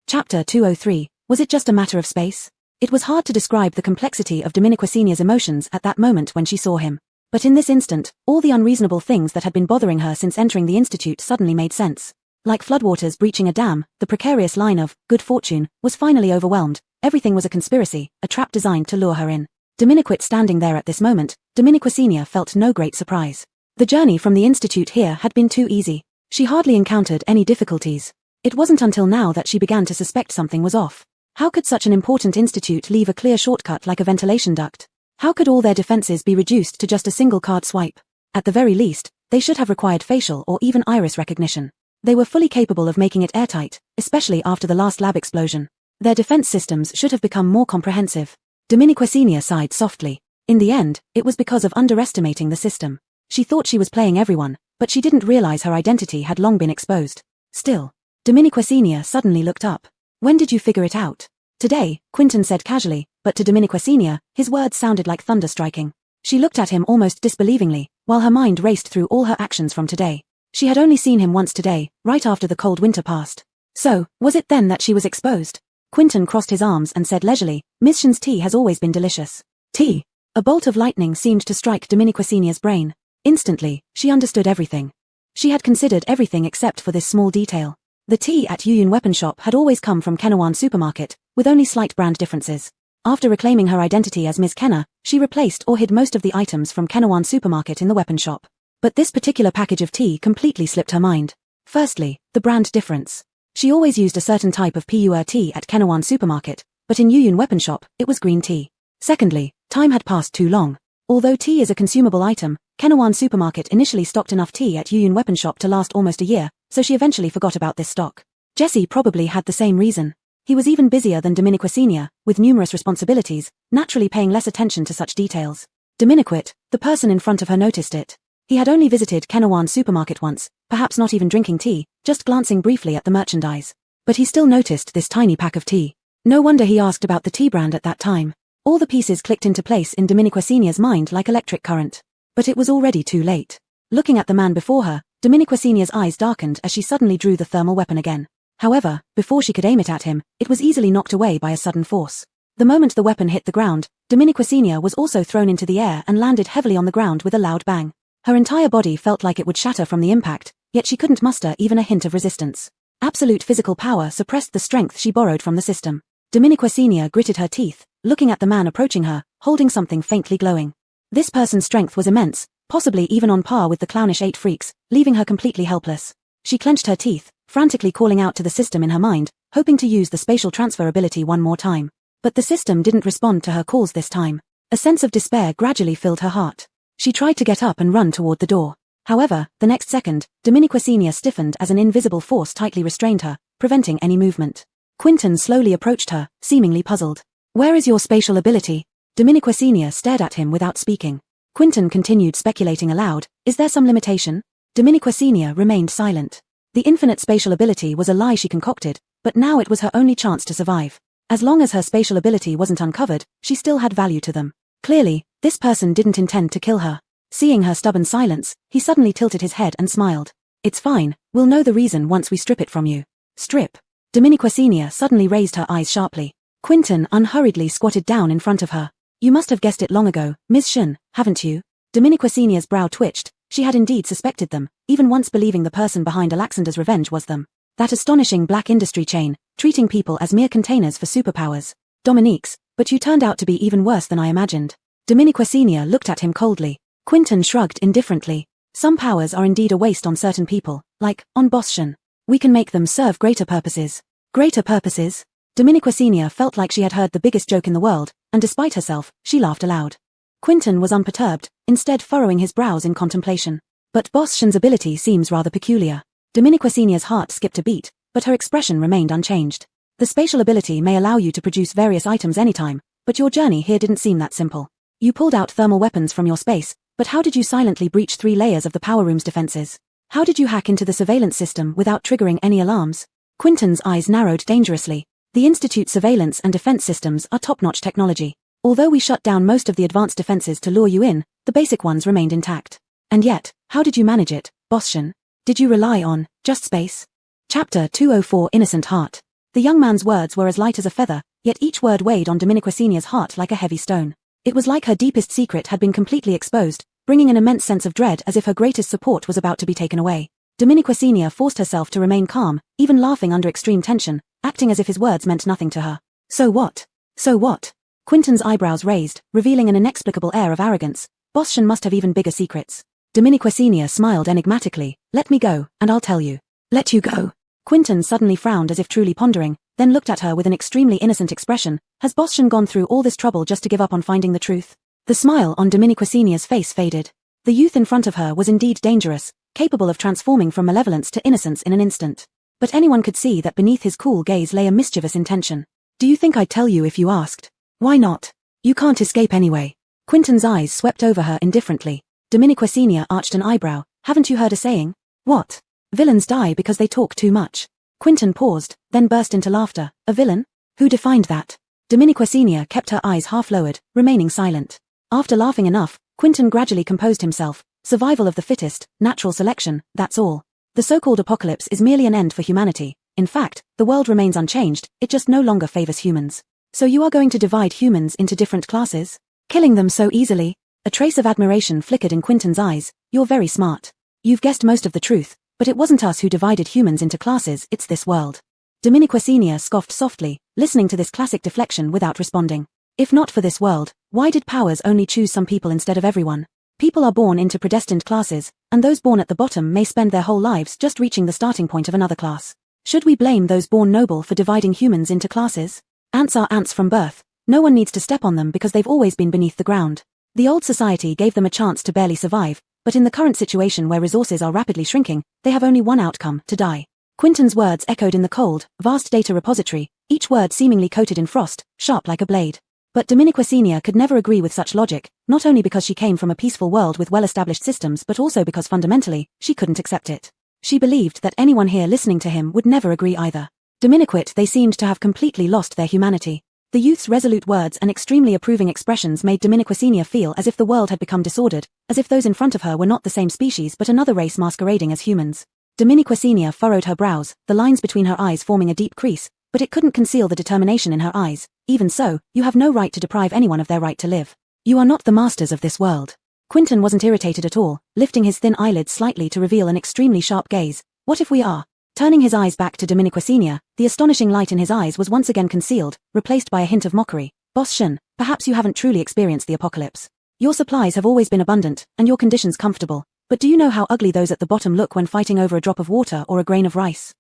Speaker 1: Chapter 203, was it just a matter of space? It was hard to describe the complexity of Dominiquicenia's emotions at that moment when she saw him. But in this instant, all the unreasonable things that had been bothering her since entering the institute suddenly made sense. Like floodwaters breaching a dam, the precarious line of good fortune was finally overwhelmed. Everything was a conspiracy, a trap designed to lure her in. Dominiquit standing there at this moment, Dominiquicenia felt no great surprise. The journey from the institute here had been too easy. She hardly encountered any difficulties. It wasn't until now that she began to suspect something was off. How could such an important institute leave a clear shortcut like a ventilation duct? How could all their defenses be reduced to just a single card swipe? At the very least, they should have required facial or even iris recognition. They were fully capable of making it airtight, especially after the last lab explosion. Their defense systems should have become more comprehensive. Dominiquicenia sighed softly. In the end, it was because of underestimating the system. She thought she was playing everyone, but she didn't realize her identity had long been exposed. Still, Dominiquicenia suddenly looked up. When did you figure it out? Today, Quinton said casually, but to Dominiquicenia, his words sounded like thunder striking. She looked at him almost disbelievingly, while her mind raced through all her actions from today. She had only seen him once today, right after the cold winter passed. So, was it then that she was exposed? Quinton crossed his arms and said leisurely, Miss Shen's tea has always been delicious. Tea? A bolt of lightning seemed to strike Dominiquicenia's brain. Instantly, she understood everything. She had considered everything except for this small detail. The tea at Yuyun Weapon Shop had always come from Kenawan Supermarket, with only slight brand differences. After reclaiming her identity as Ms. Kenna, She replaced or hid most of the items from Kenawan supermarket in the weapon shop. But this particular package of tea completely slipped her mind. Firstly, the brand difference. She always used a certain type of pu'er tea at Kenawan supermarket, but in Yuyun weapon shop, it was green tea. Secondly, time had passed too long. Although tea is a consumable item, Kenawan supermarket initially stocked enough tea at Yuyun weapon shop to last almost a year, so she eventually forgot about this stock. Jesse probably had the same reason. He was even busier than Dominique Senior, with numerous responsibilities, naturally paying less attention to such details. Dominique, the person in front of her, noticed it. He had only visited Kenawan supermarket once, perhaps not even drinking tea, just glancing briefly at the merchandise. But he still noticed this tiny pack of tea. No wonder he asked about the tea brand at that time. All the pieces clicked into place in Dominique Senior's mind like electric current. But it was already too late. Looking at the man before her, Dominique Senior's eyes darkened as she suddenly drew the thermal weapon again. However, before she could aim it at him, it was easily knocked away by a sudden force. The moment the weapon hit the ground, Dominique Senior was also thrown into the air and landed heavily on the ground with a loud bang. Her entire body felt like it would shatter from the impact, yet she couldn't muster even a hint of resistance. Absolute physical power suppressed the strength she borrowed from the system. Dominique Senior gritted her teeth, looking at the man approaching her, holding something faintly glowing. This person's strength was immense, possibly even on par with the clownish 8 freaks, leaving her completely helpless. She clenched her teeth, frantically calling out to the system in her mind, hoping to use the spatial transfer ability one more time. But the system didn't respond to her calls this time. A sense of despair gradually filled her heart. She tried to get up and run toward the door. However, the next second, Dominique Senior stiffened as an invisible force tightly restrained her, preventing any movement. Quinton slowly approached her, seemingly puzzled. "Where is your spatial ability?" Dominique Senior stared at him without speaking. Quinton continued speculating aloud, "Is there some limitation?" Dominique Senior remained silent. The infinite spatial ability was a lie she concocted, but now it was her only chance to survive. As long as her spatial ability wasn't uncovered, she still had value to them. Clearly, this person didn't intend to kill her. Seeing her stubborn silence, he suddenly tilted his head and smiled. "It's fine, we'll know the reason once we strip it from you." Strip? Dominique Senior suddenly raised her eyes sharply. Quinton unhurriedly squatted down in front of her. "You must have guessed it long ago, Ms. Shun, haven't you?" Dominique Senior's brow twitched. She had indeed suspected them, even once believing the person behind Alexander's revenge was them. That astonishing black industry chain, treating people as mere containers for superpowers. Dominique's, but you turned out to be even worse than I imagined. Dominique Senior looked at him coldly. Quinton shrugged indifferently. Some powers are indeed a waste on certain people, like, on Boss Shun. We can make them serve greater purposes. Greater purposes? Dominique Senior felt like she had heard the biggest joke in the world, and despite herself, she laughed aloud. Quinton was unperturbed, instead furrowing his brows in contemplation. But Boss Shun's ability seems rather peculiar. Dominique Senior's heart skipped a beat, but her expression remained unchanged. The spatial ability may allow you to produce various items anytime, but your journey here didn't seem that simple. You pulled out thermal weapons from your space, but how did you silently breach 3 layers of the power room's defenses? How did you hack into the surveillance system without triggering any alarms? Quinton's eyes narrowed dangerously. The Institute's surveillance and defense systems are top-notch technology. Although we shut down most of the advanced defenses to lure you in, the basic ones remained intact. And yet, how did you manage it, Boss Shun? Did you rely on just space? Chapter 204 Innocent Heart. The young man's words were as light as a feather, yet each word weighed on Dominique Senior's heart like a heavy stone. It was like her deepest secret had been completely exposed, bringing an immense sense of dread as if her greatest support was about to be taken away. Dominique Senior forced herself to remain calm, even laughing under extreme tension, acting as if his words meant nothing to her. So what? So what? Quinton's eyebrows raised, revealing an inexplicable air of arrogance. Boss Shun must have even bigger secrets. Dominique Senior smiled enigmatically. "Let me go, and I'll tell you." "Let you go?" Quinton suddenly frowned as if truly pondering, then looked at her with an extremely innocent expression. Has Boss Shun gone through all this trouble just to give up on finding the truth? The smile on Dominique Senior's face faded. The youth in front of her was indeed dangerous, capable of transforming from malevolence to innocence in an instant. But anyone could see that beneath his cool gaze lay a mischievous intention. "Do you think I'd tell you if you asked?" "Why not? You can't escape anyway." Quinton's eyes swept over her indifferently. Dominique Senior arched an eyebrow. "Haven't you heard a saying? What? Villains die because they talk too much." Quinton paused, then burst into laughter. "A villain? Who defined that?" Dominique Senior kept her eyes half lowered, remaining silent. After laughing enough, Quinton gradually composed himself. "Survival of the fittest, natural selection, that's all. The so-called apocalypse is merely an end for humanity. In fact, the world remains unchanged, it just no longer favors humans. So you are going to divide humans into different classes? Killing them so easily?" A trace of admiration flickered in Quinton's eyes. "You're very smart. You've guessed most of the truth, but it wasn't us who divided humans into classes, it's this world." Dominique Senior scoffed softly, listening to this classic deflection without responding. If not for this world, why did powers only choose some people instead of everyone? People are born into predestined classes, and those born at the bottom may spend their whole lives just reaching the starting point of another class. Should we blame those born noble for dividing humans into classes? Ants are ants from birth. No one needs to step on them because they've always been beneath the ground. The old society gave them a chance to barely survive, but in the current situation where resources are rapidly shrinking, they have only one outcome: to die. Quentin's words echoed in the cold, vast data repository, each word seemingly coated in frost, sharp like a blade. But Dominiqua Senior could never agree with such logic, not only because she came from a peaceful world with well-established systems but also because fundamentally, she couldn't accept it. She believed that anyone here listening to him would never agree either. Dominiquit, they seemed to have completely lost their humanity. The youth's resolute words and extremely approving expressions made Dominiqua Senior feel as if the world had become disordered, as if those in front of her were not the same species but another race masquerading as humans. Dominiqua Senior furrowed her brows, the lines between her eyes forming a deep crease, but it couldn't conceal the determination in her eyes. Even so, you have no right to deprive anyone of their right to live. You are not the masters of this world. Quentin wasn't irritated at all, lifting his thin eyelids slightly to reveal an extremely sharp gaze. What if we are? Turning his eyes back to Dominiqua Senior, the astonishing light in his eyes was once again concealed, replaced by a hint of mockery. Boss Shen, perhaps you haven't truly experienced the apocalypse. Your supplies have always been abundant, and your conditions comfortable, but do you know how ugly those at the bottom look when fighting over a drop of water or a grain of rice?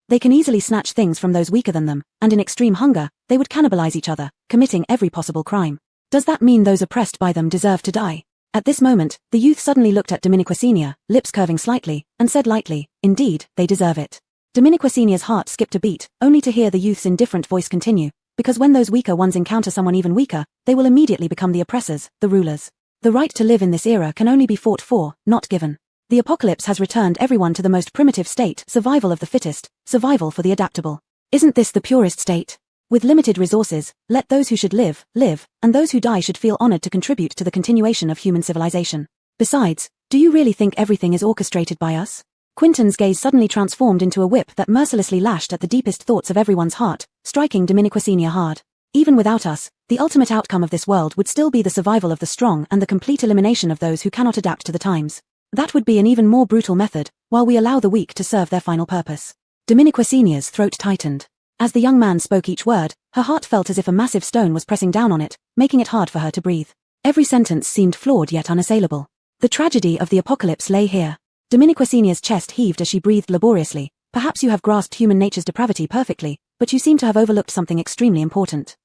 Speaker 1: They can easily snatch things from those weaker than them, and in extreme hunger, they would cannibalize each other, committing every possible crime. Does that mean those oppressed by them deserve to die? At this moment, the youth suddenly looked at Dominiqua Senior, lips curving slightly, and said lightly, "Indeed, they deserve it." Dominiqua Senior's heart skipped a beat, only to hear the youth's indifferent voice continue, because when those weaker ones encounter someone even weaker, they will immediately become the oppressors, the rulers. The right to live in this era can only be fought for, not given. The apocalypse has returned everyone to the most primitive state, survival of the fittest, survival for the adaptable. Isn't this the purest state? With limited resources, let those who should live, live, and those who die should feel honored to contribute to the continuation of human civilization. Besides, do you really think everything is orchestrated by us? Quentin's gaze suddenly transformed into a whip that mercilessly lashed at the deepest thoughts of everyone's heart, striking Dominiqua Senior hard. Even without us, the ultimate outcome of this world would still be the survival of the strong and the complete elimination of those who cannot adapt to the times. That would be an even more brutal method, while we allow the weak to serve their final purpose. Dominiqua Senior's throat tightened. As the young man spoke each word, her heart felt as if a massive stone was pressing down on it, making it hard for her to breathe. Every sentence seemed flawed yet unassailable. The tragedy of the apocalypse lay here. Dominiqua Senior's chest heaved as she breathed laboriously. Perhaps you have grasped human nature's depravity perfectly, but you seem to have overlooked something extremely important.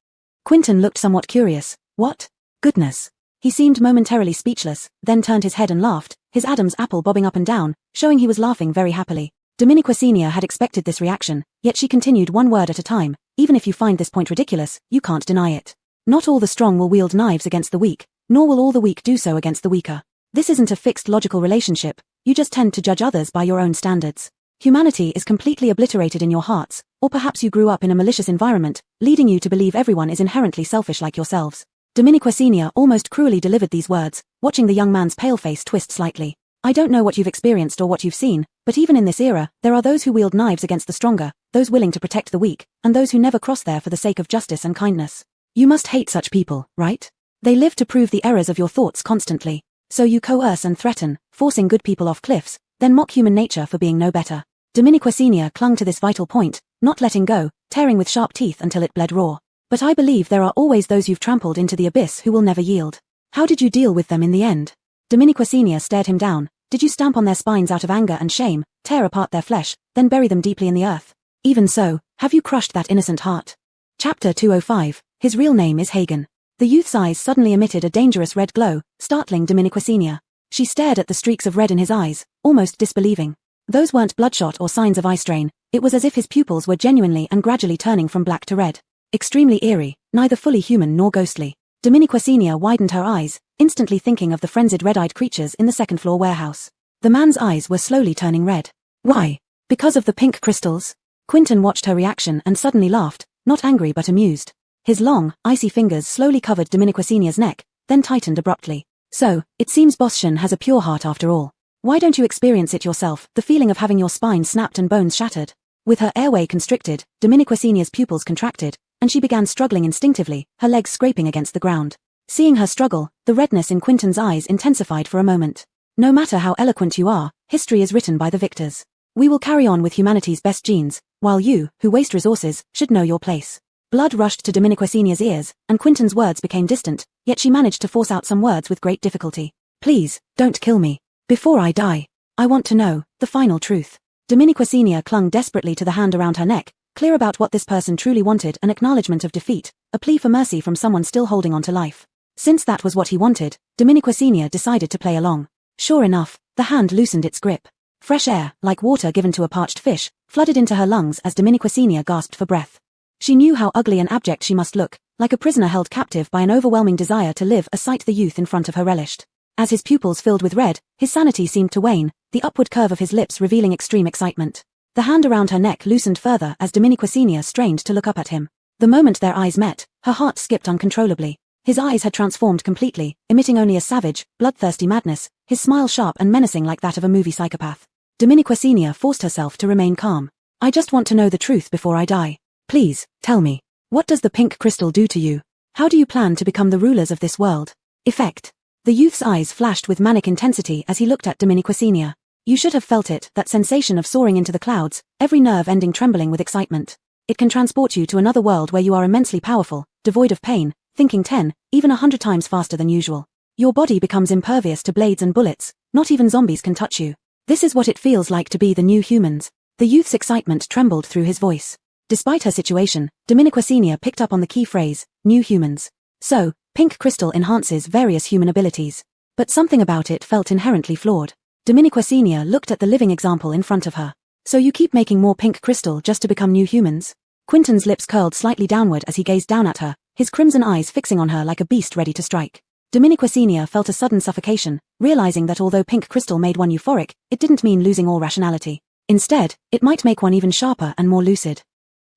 Speaker 1: Quentin looked somewhat curious. What? Goodness. He seemed momentarily speechless, then turned his head and laughed, his Adam's apple bobbing up and down, showing he was laughing very happily. Dominiqua Senior had expected this reaction, yet she continued one word at a time. Even if you find this point ridiculous, you can't deny it. Not all the strong will wield knives against the weak, nor will all the weak do so against the weaker. This isn't a fixed logical relationship, you just tend to judge others by your own standards. Humanity is completely obliterated in your hearts, or perhaps you grew up in a malicious environment, leading you to believe everyone is inherently selfish like yourselves. Dominiqua Senior almost cruelly delivered these words, watching the young man's pale face twist slightly. I don't know what you've experienced or what you've seen, but even in this era, there are those who wield knives against the stronger, those willing to protect the weak, and those who never cross there for the sake of justice and kindness. You must hate such people, right? They live to prove the errors of your thoughts constantly. So you coerce and threaten, forcing good people off cliffs, then mock human nature for being no better. Dominiqua Senior clung to this vital point, not letting go, tearing with sharp teeth until it bled raw. But I believe there are always those you've trampled into the abyss who will never yield. How did you deal with them in the end? Dominiqua Senior stared him down. Did you stamp on their spines out of anger and shame, tear apart their flesh, then bury them deeply in the earth? Even so, have you crushed that innocent heart? Chapter 205. His real name is Hagen. The youth's eyes suddenly emitted a dangerous red glow, startling Dominiqua Senior. She stared at the streaks of red in his eyes, almost disbelieving. Those weren't bloodshot or signs of eye strain, it was as if his pupils were genuinely and gradually turning from black to red. Extremely eerie, neither fully human nor ghostly. Dominiqua Senior widened her eyes, instantly thinking of the frenzied red-eyed creatures in the second-floor warehouse. The man's eyes were slowly turning red. Why? Because of the pink crystals? Quentin watched her reaction and suddenly laughed, not angry but amused. His long, icy fingers slowly covered Dominiqua Senior's neck, then tightened abruptly. So, it seems Boss Shen has a pure heart after all. Why don't you experience it yourself, the feeling of having your spine snapped and bones shattered? With her airway constricted, Dominiqua Senior's pupils contracted, and she began struggling instinctively, her legs scraping against the ground. Seeing her struggle, the redness in Quentin's eyes intensified for a moment. No matter how eloquent you are, history is written by the victors. We will carry on with humanity's best genes, while you, who waste resources, should know your place. Blood rushed to Dominiquecinia's ears, and Quentin's words became distant, yet she managed to force out some words with great difficulty. Please, don't kill me. Before I die. I want to know the final truth. Dominiquecinia clung desperately to the hand around her neck, clear about what this person truly wanted, an acknowledgement of defeat, a plea for mercy from someone still holding on to life. Since that was what he wanted, Dominiquecinia decided to play along. Sure enough, the hand loosened its grip. Fresh air, like water given to a parched fish, flooded into her lungs as Dominiquecinia gasped for breath. She knew how ugly and abject she must look, like a prisoner held captive by an overwhelming desire to live, a sight the youth in front of her relished. As his pupils filled with red, his sanity seemed to wane, the upward curve of his lips revealing extreme excitement. The hand around her neck loosened further as Dominiquecinia strained to look up at him. The moment their eyes met, her heart skipped uncontrollably. His eyes had transformed completely, emitting only a savage, bloodthirsty madness, his smile sharp and menacing like that of a movie psychopath. Dominiquecinia forced herself to remain calm. I just want to know the truth before I die. Please, tell me. What does the pink crystal do to you? How do you plan to become the rulers of this world? Effect. The youth's eyes flashed with manic intensity as he looked at Dominiquecinia. You should have felt it, that sensation of soaring into the clouds, every nerve ending trembling with excitement. It can transport you to another world where you are immensely powerful, devoid of pain, thinking 10, even 100 times faster than usual. Your body becomes impervious to blades and bullets, not even zombies can touch you. This is what it feels like to be the new humans. The youth's excitement trembled through his voice. Despite her situation, Dominiquecinia picked up on the key phrase, new humans. So, pink crystal enhances various human abilities. But something about it felt inherently flawed. Dominiquecinia looked at the living example in front of her. So you keep making more pink crystal just to become new humans? Quentin's lips curled slightly downward as he gazed down at her, his crimson eyes fixing on her like a beast ready to strike. Dominiquecinia felt a sudden suffocation, realizing that although pink crystal made one euphoric, it didn't mean losing all rationality. Instead, it might make one even sharper and more lucid.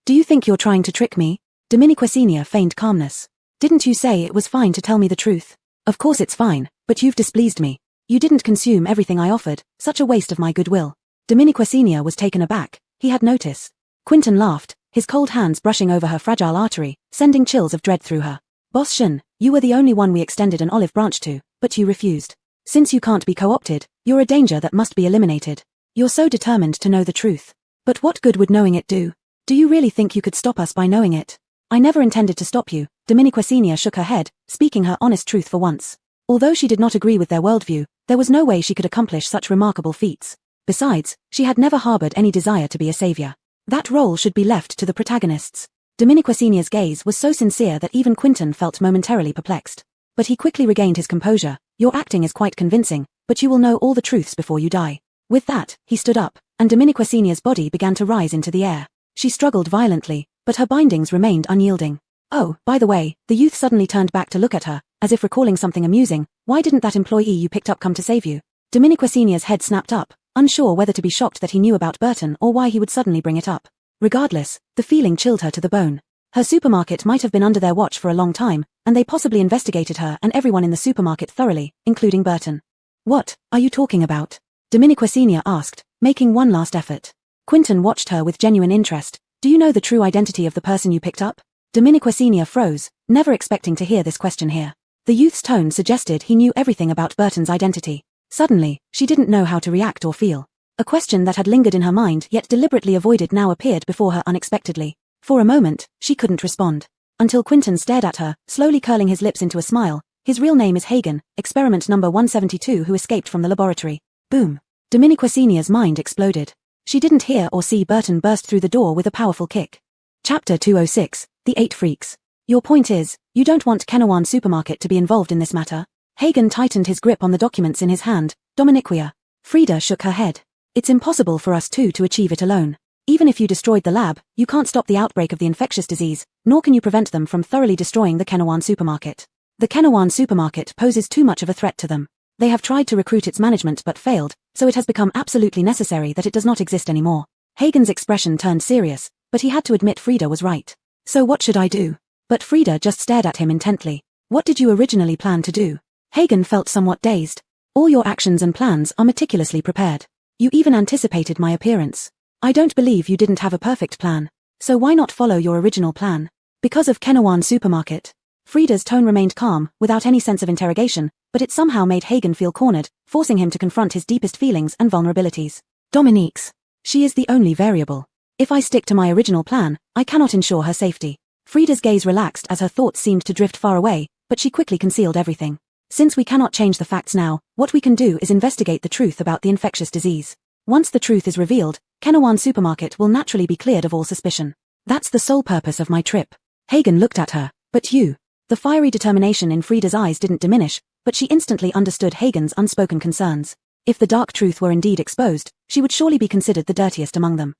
Speaker 1: Do you think you're trying to trick me? Dominiquecinia feigned calmness. Didn't you say it was fine to tell me the truth? Of course it's fine, but you've displeased me. You didn't consume everything I offered, such a waste of my goodwill. Dominiquecinia was taken aback, he had noticed. Quentin laughed, his cold hands brushing over her fragile artery, sending chills of dread through her. Boss Shen, you were the only one we extended an olive branch to, but you refused. Since you can't be co-opted, you're a danger that must be eliminated. You're so determined to know the truth. But what good would knowing it do? Do you really think you could stop us by knowing it? I never intended to stop you. Dominiquecinia shook her head, speaking her honest truth for once. Although she did not agree with their worldview, there was no way she could accomplish such remarkable feats. Besides, she had never harbored any desire to be a savior. That role should be left to the protagonists. Dominiquecinia's gaze was so sincere that even Quentin felt momentarily perplexed. But he quickly regained his composure. Your acting is quite convincing, but you will know all the truths before you die. With that, he stood up, and Dominiquecinia's body began to rise into the air. She struggled violently, but her bindings remained unyielding. Oh, by the way, the youth suddenly turned back to look at her, as if recalling something amusing. Why didn't that employee you picked up come to save you? Dominiquecinia's head snapped up, unsure whether to be shocked that he knew about Burton or why he would suddenly bring it up. Regardless, the feeling chilled her to the bone. Her supermarket might have been under their watch for a long time, and they possibly investigated her and everyone in the supermarket thoroughly, including Burton. What are you talking about? Dominiquecinia asked, making one last effort. Quentin watched her with genuine interest. Do you know the true identity of the person you picked up? Dominiquecinia froze, never expecting to hear this question here. The youth's tone suggested he knew everything about Burton's identity. Suddenly, she didn't know how to react or feel. A question that had lingered in her mind yet deliberately avoided now appeared before her unexpectedly. For a moment, she couldn't respond. Until Quentin stared at her, slowly curling his lips into a smile. His real name is Hagen, experiment number 172 who escaped from the laboratory. Boom. Dominiquecinia's mind exploded. She didn't hear or see Burton burst through the door with a powerful kick. Chapter 206, The 8 Freaks. Your point is, you don't want Kenawan Supermarket to be involved in this matter? Hagen tightened his grip on the documents in his hand. Dominiquia. Frida shook her head. It's impossible for us two to achieve it alone. Even if you destroyed the lab, you can't stop the outbreak of the infectious disease, nor can you prevent them from thoroughly destroying the Kenawan Supermarket. The Kenawan Supermarket poses too much of a threat to them. They have tried to recruit its management but failed, so it has become absolutely necessary that it does not exist anymore. Hagen's expression turned serious, but he had to admit Frida was right. So what should I do? But Frida just stared at him intently. What did you originally plan to do? Hagen felt somewhat dazed. All your actions and plans are meticulously prepared. You even anticipated my appearance. I don't believe you didn't have a perfect plan. So why not follow your original plan? Because of Kenawan Supermarket. Frida's tone remained calm, without any sense of interrogation, but it somehow made Hagen feel cornered, forcing him to confront his deepest feelings and vulnerabilities. Dominique's. She is the only variable. If I stick to my original plan, I cannot ensure her safety. Frida's gaze relaxed as her thoughts seemed to drift far away, but she quickly concealed everything. Since we cannot change the facts now, what we can do is investigate the truth about the infectious disease. Once the truth is revealed, Kenawan Supermarket will naturally be cleared of all suspicion. That's the sole purpose of my trip. Hagen looked at her. But you. The fiery determination in Frida's eyes didn't diminish, but she instantly understood Hagen's unspoken concerns. If the dark truth were indeed exposed, she would surely be considered the dirtiest among them.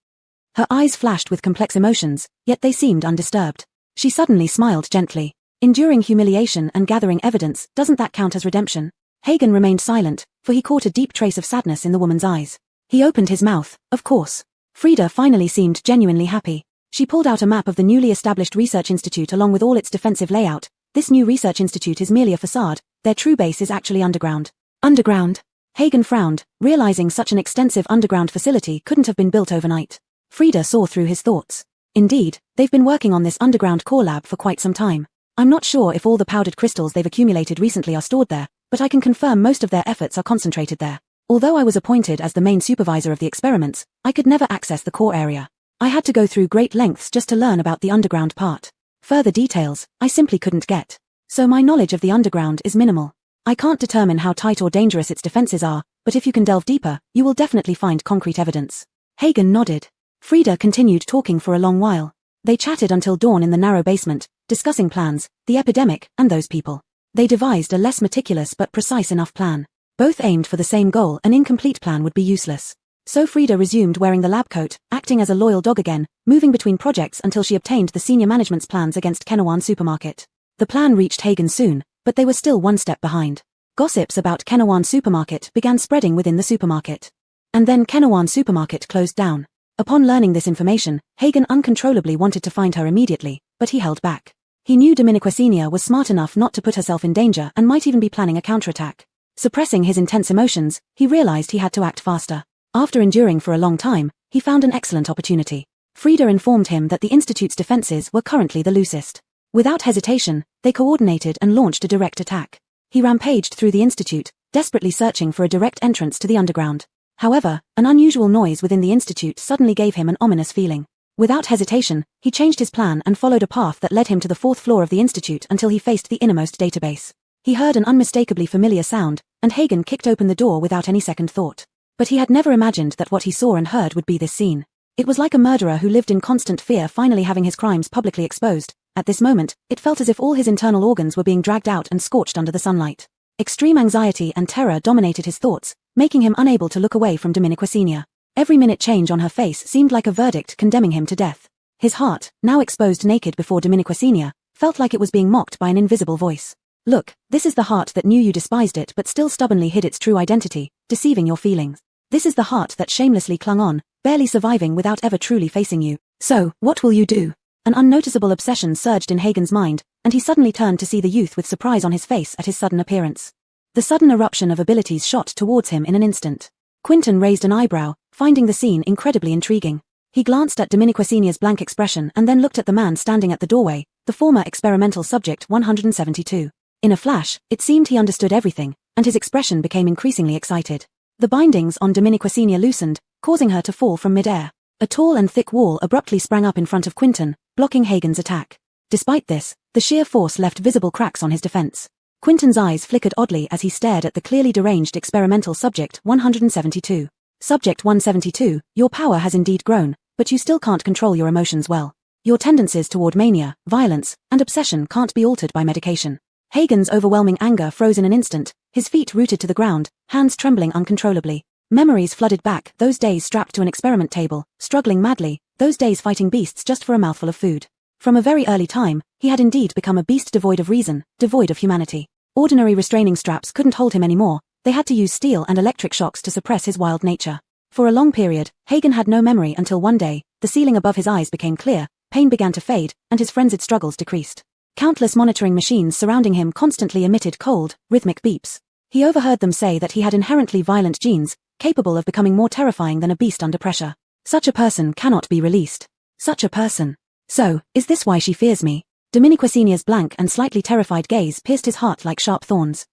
Speaker 1: Her eyes flashed with complex emotions, yet they seemed undisturbed. She suddenly smiled gently. Enduring humiliation and gathering evidence, doesn't that count as redemption? Hagen remained silent, for he caught a deep trace of sadness in the woman's eyes. He opened his mouth, of course. Frida finally seemed genuinely happy. She pulled out a map of the newly established research institute along with all its defensive layout. This new research institute is merely a facade, their true base is actually underground. Underground? Hagen frowned, realizing such an extensive underground facility couldn't have been built overnight. Frida saw through his thoughts. Indeed, they've been working on this underground core lab for quite some time. I'm not sure if all the powdered crystals they've accumulated recently are stored there, but I can confirm most of their efforts are concentrated there. Although I was appointed as the main supervisor of the experiments, I could never access the core area. I had to go through great lengths just to learn about the underground part. Further details, I simply couldn't get. So my knowledge of the underground is minimal. I can't determine how tight or dangerous its defenses are, but if you can delve deeper, you will definitely find concrete evidence. Hagen nodded. Frida continued talking for a long while. They chatted until dawn in the narrow basement, discussing plans, the epidemic, and those people. They devised a less meticulous but precise enough plan. Both aimed for the same goal. An incomplete plan would be useless. So Frida resumed wearing the lab coat, acting as a loyal dog again, moving between projects until she obtained the senior management's plans against Kenawan Supermarket. The plan reached Hagen soon, but they were still one step behind. Gossips about Kenawan Supermarket began spreading within the supermarket. And then Kenawan Supermarket closed down. Upon learning this information, Hagen uncontrollably wanted to find her immediately, but he held back. He knew Dominiqua Senior was smart enough not to put herself in danger and might even be planning a counterattack. Suppressing his intense emotions, he realized he had to act faster. After enduring for a long time, he found an excellent opportunity. Frida informed him that the Institute's defenses were currently the loosest. Without hesitation, they coordinated and launched a direct attack. He rampaged through the Institute, desperately searching for a direct entrance to the underground. However, an unusual noise within the Institute suddenly gave him an ominous feeling. Without hesitation, he changed his plan and followed a path that led him to the fourth floor of the Institute until he faced the innermost database. He heard an unmistakably familiar sound, and Hagen kicked open the door without any second thought. But he had never imagined that what he saw and heard would be this scene. It was like a murderer who lived in constant fear finally having his crimes publicly exposed. At this moment, it felt as if all his internal organs were being dragged out and scorched under the sunlight. Extreme anxiety and terror dominated his thoughts, making him unable to look away from Dominiqua Senior. Every minute change on her face seemed like a verdict condemning him to death. His heart, now exposed naked before Dominiqua Senior, felt like it was being mocked by an invisible voice. Look, this is the heart that knew you despised it but still stubbornly hid its true identity, deceiving your feelings. This is the heart that shamelessly clung on, barely surviving without ever truly facing you. So, what will you do? An unnoticeable obsession surged in Hagen's mind, and he suddenly turned to see the youth with surprise on his face at his sudden appearance. The sudden eruption of abilities shot towards him in an instant. Quinton raised an eyebrow, finding the scene incredibly intriguing. He glanced at Dominiqua Senior's blank expression and then looked at the man standing at the doorway, the former experimental subject 172. In a flash, it seemed he understood everything, and his expression became increasingly excited. The bindings on Dominiqua Senior loosened, causing her to fall from midair. A tall and thick wall abruptly sprang up in front of Quinton, blocking Hagen's attack. Despite this, the sheer force left visible cracks on his defense. Quinton's eyes flickered oddly as he stared at the clearly deranged experimental subject 172. Subject 172, your power has indeed grown, but you still can't control your emotions well. Your tendencies toward mania, violence, and obsession can't be altered by medication. Hagen's overwhelming anger froze in an instant, his feet rooted to the ground, hands trembling uncontrollably. Memories flooded back, those days strapped to an experiment table, struggling madly, those days fighting beasts just for a mouthful of food. From a very early time, he had indeed become a beast devoid of reason, devoid of humanity. Ordinary restraining straps couldn't hold him anymore, they had to use steel and electric shocks to suppress his wild nature. For a long period, Hagen had no memory until one day, the ceiling above his eyes became clear, pain began to fade, and his frenzied struggles decreased. Countless monitoring machines surrounding him constantly emitted cold, rhythmic beeps. He overheard them say that he had inherently violent genes, capable of becoming more terrifying than a beast under pressure. Such a person cannot be released. Such a person. So, is this why she fears me? Dominiqua Senior's blank and slightly terrified gaze pierced his heart like sharp thorns.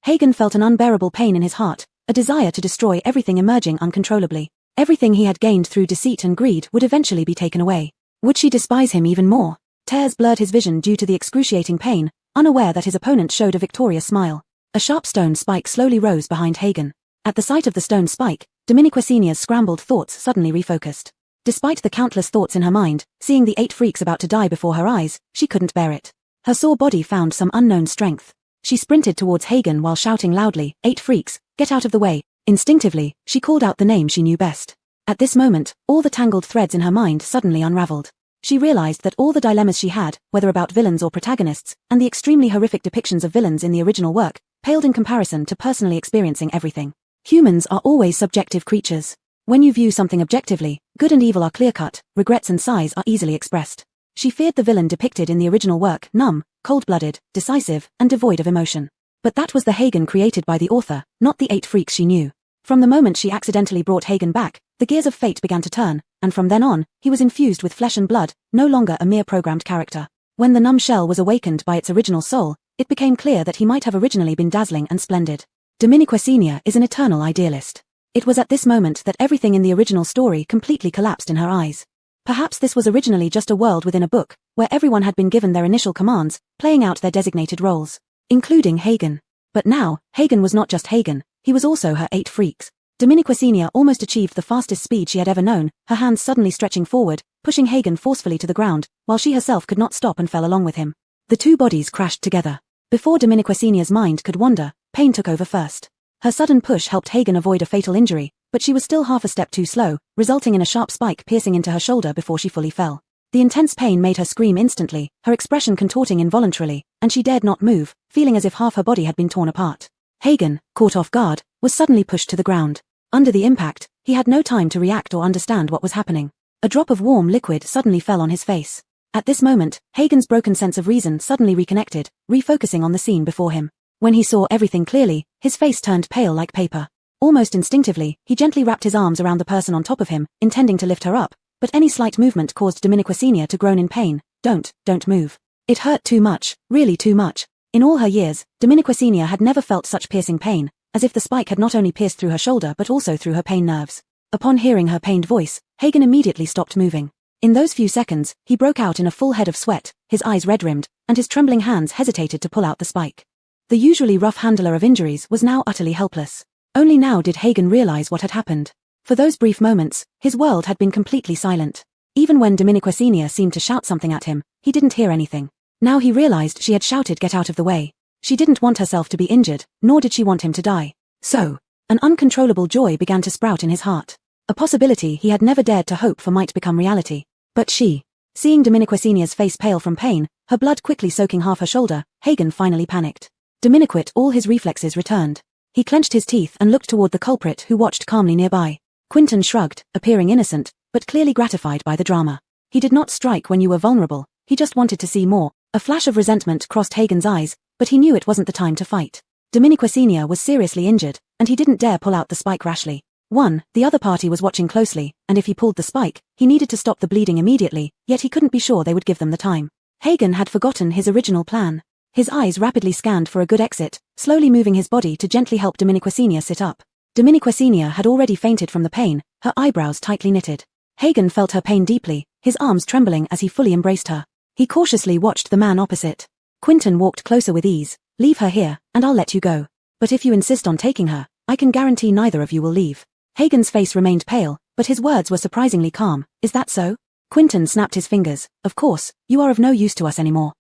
Speaker 1: Hagen felt an unbearable pain in his heart, a desire to destroy everything emerging uncontrollably. Everything he had gained through deceit and greed would eventually be taken away. Would she despise him even more? Tears blurred his vision due to the excruciating pain, unaware that his opponent showed a victorious smile. A sharp stone spike slowly rose behind Hagen. At the sight of the stone spike, Dominiquecinia's scrambled thoughts suddenly refocused. Despite the countless thoughts in her mind, seeing the 8 freaks about to die before her eyes, she couldn't bear it. Her sore body found some unknown strength. She sprinted towards Hagen while shouting loudly, 8 freaks, get out of the way. Instinctively, she called out the name she knew best. At this moment, all the tangled threads in her mind suddenly unraveled. She realized that all the dilemmas she had, whether about villains or protagonists, and the extremely horrific depictions of villains in the original work, paled in comparison to personally experiencing everything. Humans are always subjective creatures. When you view something objectively, good and evil are clear-cut, regrets and sighs are easily expressed. She feared the villain depicted in the original work, numb, cold-blooded, decisive, and devoid of emotion. But that was the Hagen created by the author, not the 8 freaks she knew. From the moment she accidentally brought Hagen back, the gears of fate began to turn, and from then on, he was infused with flesh and blood, no longer a mere programmed character. When the numb shell was awakened by its original soul, it became clear that he might have originally been dazzling and splendid. Dominiquecinia is an eternal idealist. It was at this moment that everything in the original story completely collapsed in her eyes. Perhaps this was originally just a world within a book, where everyone had been given their initial commands, playing out their designated roles, including Hagen. But now, Hagen was not just Hagen, he was also her 8 freaks. Dominiquecinia almost achieved the fastest speed she had ever known, her hands suddenly stretching forward, pushing Hagen forcefully to the ground, while she herself could not stop and fell along with him. The two bodies crashed together. Before Dominiquecinia's mind could wander, pain took over first. Her sudden push helped Hagen avoid a fatal injury, but she was still half a step too slow, resulting in a sharp spike piercing into her shoulder before she fully fell. The intense pain made her scream instantly, her expression contorting involuntarily, and she dared not move, feeling as if half her body had been torn apart. Hagen, caught off guard, was suddenly pushed to the ground. Under the impact, he had no time to react or understand what was happening. A drop of warm liquid suddenly fell on his face. At this moment, Hagen's broken sense of reason suddenly reconnected, refocusing on the scene before him. When he saw everything clearly, his face turned pale like paper. Almost instinctively, he gently wrapped his arms around the person on top of him, intending to lift her up, but any slight movement caused Dominiquecinia to groan in pain. Don't move. It hurt too much, really too much. In all her years, Dominiquecinia had never felt such piercing pain, as if the spike had not only pierced through her shoulder but also through her pain nerves. Upon hearing her pained voice, Hagen immediately stopped moving. In those few seconds, he broke out in a full head of sweat, his eyes red-rimmed, and his trembling hands hesitated to pull out the spike. The usually rough handler of injuries was now utterly helpless. Only now did Hagen realize what had happened. For those brief moments, his world had been completely silent. Even when Dominiquecinia seemed to shout something at him, he didn't hear anything. Now he realized she had shouted get out of the way. She didn't want herself to be injured, nor did she want him to die. So, an uncontrollable joy began to sprout in his heart. A possibility he had never dared to hope for might become reality. But seeing Dominiquecinia's face pale from pain, her blood quickly soaking half her shoulder, Hagen finally panicked. Dominiquet, all his reflexes returned. He clenched his teeth and looked toward the culprit who watched calmly nearby. Quinton shrugged, appearing innocent, but clearly gratified by the drama. He did not strike when you were vulnerable, he just wanted to see more. A flash of resentment crossed Hagen's eyes, but he knew it wasn't the time to fight. Dominiquecinia was seriously injured, and he didn't dare pull out the spike rashly. The other party was watching closely, and if he pulled the spike, he needed to stop the bleeding immediately, yet he couldn't be sure they would give them the time. Hagen had forgotten his original plan. His eyes rapidly scanned for a good exit, slowly moving his body to gently help Dominiquecinia sit up. Dominiquecinia had already fainted from the pain, her eyebrows tightly knitted. Hagen felt her pain deeply, his arms trembling as he fully embraced her. He cautiously watched the man opposite. Quinton walked closer with ease. Leave her here, and I'll let you go. But if you insist on taking her, I can guarantee neither of you will leave. Hagen's face remained pale, but his words were surprisingly calm. Is that so? Quinton snapped his fingers. Of course, you are of no use to us anymore.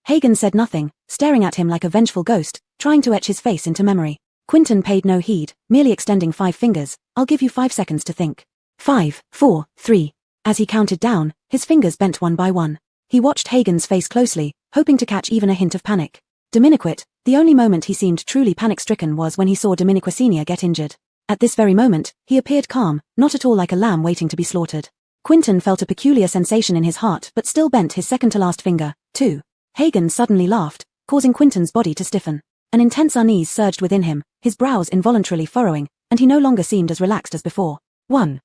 Speaker 1: Hagen said nothing, staring at him like a vengeful ghost, trying to etch his face into memory. Quinton paid no heed, merely extending 5 fingers. I'll give you 5 seconds to think. 5, 4, 3. As he counted down, his fingers bent one by one. He watched Hagen's face closely, hoping to catch even a hint of panic. Dominiquet, the only moment he seemed truly panic-stricken was when he saw Dominiquecinia get injured. At this very moment, he appeared calm, not at all like a lamb waiting to be slaughtered. Quinton felt a peculiar sensation in his heart but still bent his second-to-last finger, 2. Hagen suddenly laughed, causing Quinton's body to stiffen. An intense unease surged within him, his brows involuntarily furrowing, and he no longer seemed as relaxed as before. 1.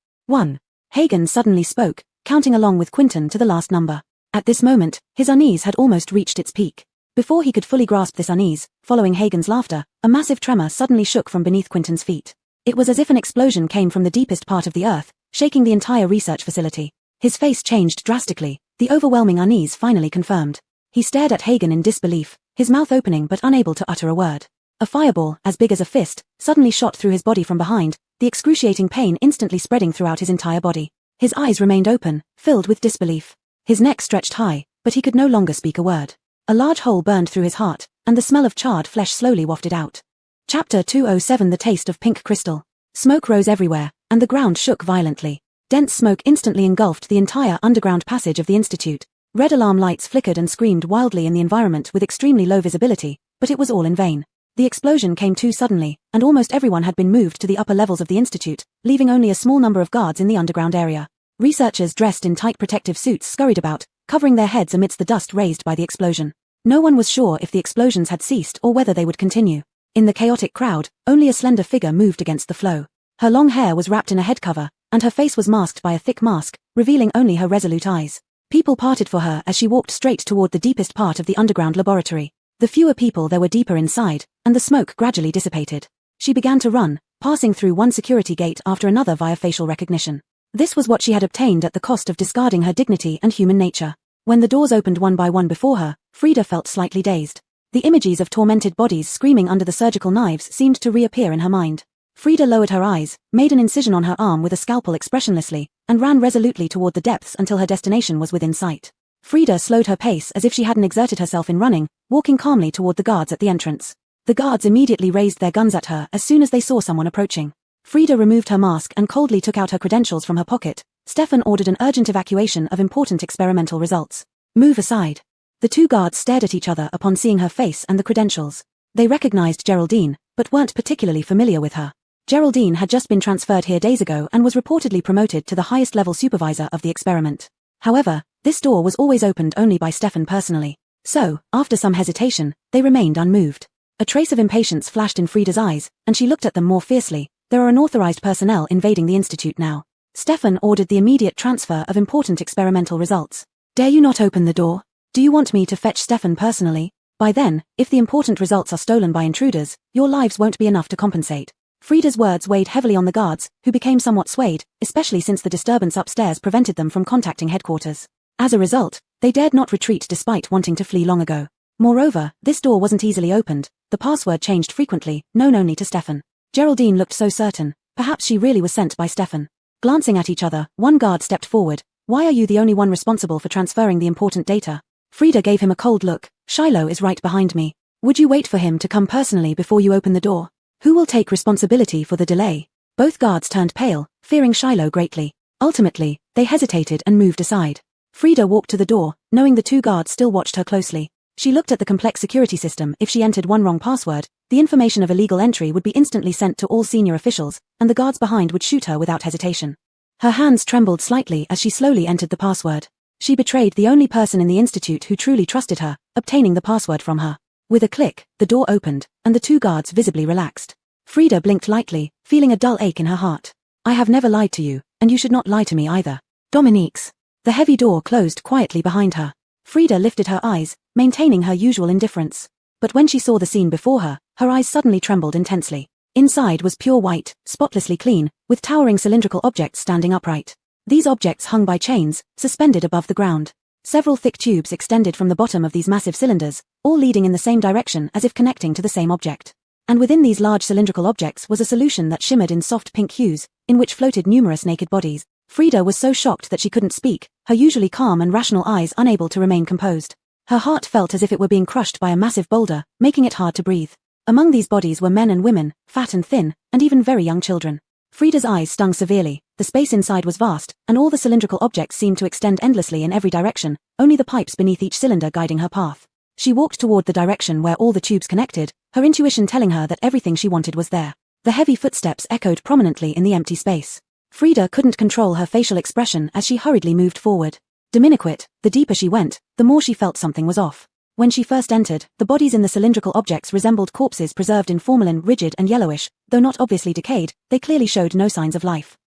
Speaker 1: Hagen suddenly spoke, counting along with Quinton to the last number. At this moment, his unease had almost reached its peak. Before he could fully grasp this unease, following Hagen's laughter, a massive tremor suddenly shook from beneath Quinton's feet. It was as if an explosion came from the deepest part of the earth, shaking the entire research facility. His face changed drastically, The overwhelming unease finally confirmed. He stared at Hagen in disbelief, his mouth opening but unable to utter a word. A fireball, as big as a fist, suddenly shot through his body from behind, the excruciating pain instantly spreading throughout his entire body. His eyes remained open, filled with disbelief. His neck stretched high, but he could no longer speak a word. A large hole burned through his heart, and the smell of charred flesh slowly wafted out. Chapter 207 The Taste of Pink Crystal. Smoke rose everywhere, and the ground shook violently. Dense smoke instantly engulfed the entire underground passage of the Institute. Red alarm lights flickered and screamed wildly in the environment with extremely low visibility, but it was all in vain. The explosion came too suddenly, and almost everyone had been moved to the upper levels of the Institute, leaving only a small number of guards in the underground area. Researchers dressed in tight protective suits scurried about, covering their heads amidst the dust raised by the explosion. No one was sure if the explosions had ceased or whether they would continue. In the chaotic crowd, only a slender figure moved against the flow. Her long hair was wrapped in a head cover, and her face was masked by a thick mask, revealing only her resolute eyes. People parted for her as she walked straight toward the deepest part of the underground laboratory. The fewer people there were deeper inside, and the smoke gradually dissipated. She began to run, passing through one security gate after another via facial recognition. This was what she had obtained at the cost of discarding her dignity and human nature. When the doors opened one by one before her, Frida felt slightly dazed. The images of tormented bodies screaming under the surgical knives seemed to reappear in her mind. Frida lowered her eyes, made an incision on her arm with a scalpel expressionlessly, and ran resolutely toward the depths until her destination was within sight. Frida slowed her pace as if she hadn't exerted herself in running, walking calmly toward the guards at the entrance. The guards immediately raised their guns at her as soon as they saw someone approaching. Frida removed her mask and coldly took out her credentials from her pocket. Stefan ordered an urgent evacuation of important experimental results. Move aside. The two guards stared at each other upon seeing her face and the credentials. They recognized Geraldine, but weren't particularly familiar with her. Geraldine had just been transferred here days ago and was reportedly promoted to the highest level supervisor of the experiment. However, this door was always opened only by Stefan personally. So, after some hesitation, they remained unmoved. A trace of impatience flashed in Frida's eyes, and she looked at them more fiercely. There are unauthorized personnel invading the Institute now. Stefan ordered the immediate transfer of important experimental results. Dare you not open the door? Do you want me to fetch Stefan personally? By then, if the important results are stolen by intruders, your lives won't be enough to compensate. Frida's words weighed heavily on the guards, who became somewhat swayed, especially since the disturbance upstairs prevented them from contacting headquarters. As a result, they dared not retreat despite wanting to flee long ago. Moreover, this door wasn't easily opened. The password changed frequently, known only to Stefan. Geraldine looked so certain. Perhaps she really was sent by Stefan. Glancing at each other, one guard stepped forward. Why are you the only one responsible for transferring the important data? Frida gave him a cold look. Shiloh is right behind me. Would you wait for him to come personally before you open the door? Who will take responsibility for the delay? Both guards turned pale, fearing Shiloh greatly. Ultimately, they hesitated and moved aside. Frida walked to the door, knowing the two guards still watched her closely. She looked at the complex security system. If she entered one wrong password, the information of illegal entry would be instantly sent to all senior officials, and the guards behind would shoot her without hesitation. Her hands trembled slightly as she slowly entered the password. She betrayed the only person in the Institute who truly trusted her, obtaining the password from her. With a click, the door opened, and the two guards visibly relaxed. Frida blinked lightly, feeling a dull ache in her heart. I have never lied to you, and you should not lie to me either. Dominique's. The heavy door closed quietly behind her. Frida lifted her eyes, maintaining her usual indifference. But when she saw the scene before her, her eyes suddenly trembled intensely. Inside was pure white, spotlessly clean, with towering cylindrical objects standing upright. These objects hung by chains, suspended above the ground. Several thick tubes extended from the bottom of these massive cylinders, all leading in the same direction as if connecting to the same object. And within these large cylindrical objects was a solution that shimmered in soft pink hues, in which floated numerous naked bodies. Frida was so shocked that she couldn't speak, her usually calm and rational eyes unable to remain composed. Her heart felt as if it were being crushed by a massive boulder, making it hard to breathe. Among these bodies were men and women, fat and thin, and even very young children. Frida's eyes stung severely. The space inside was vast, and all the cylindrical objects seemed to extend endlessly in every direction, only the pipes beneath each cylinder guiding her path. She walked toward the direction where all the tubes connected, her intuition telling her that everything she wanted was there. The heavy footsteps echoed prominently in the empty space. Frida couldn't control her facial expression as she hurriedly moved forward. Diminuquit, the deeper she went, the more she felt something was off. When she first entered, the bodies in the cylindrical objects resembled corpses preserved in formalin, rigid and yellowish, though not obviously decayed, they clearly showed no signs of life.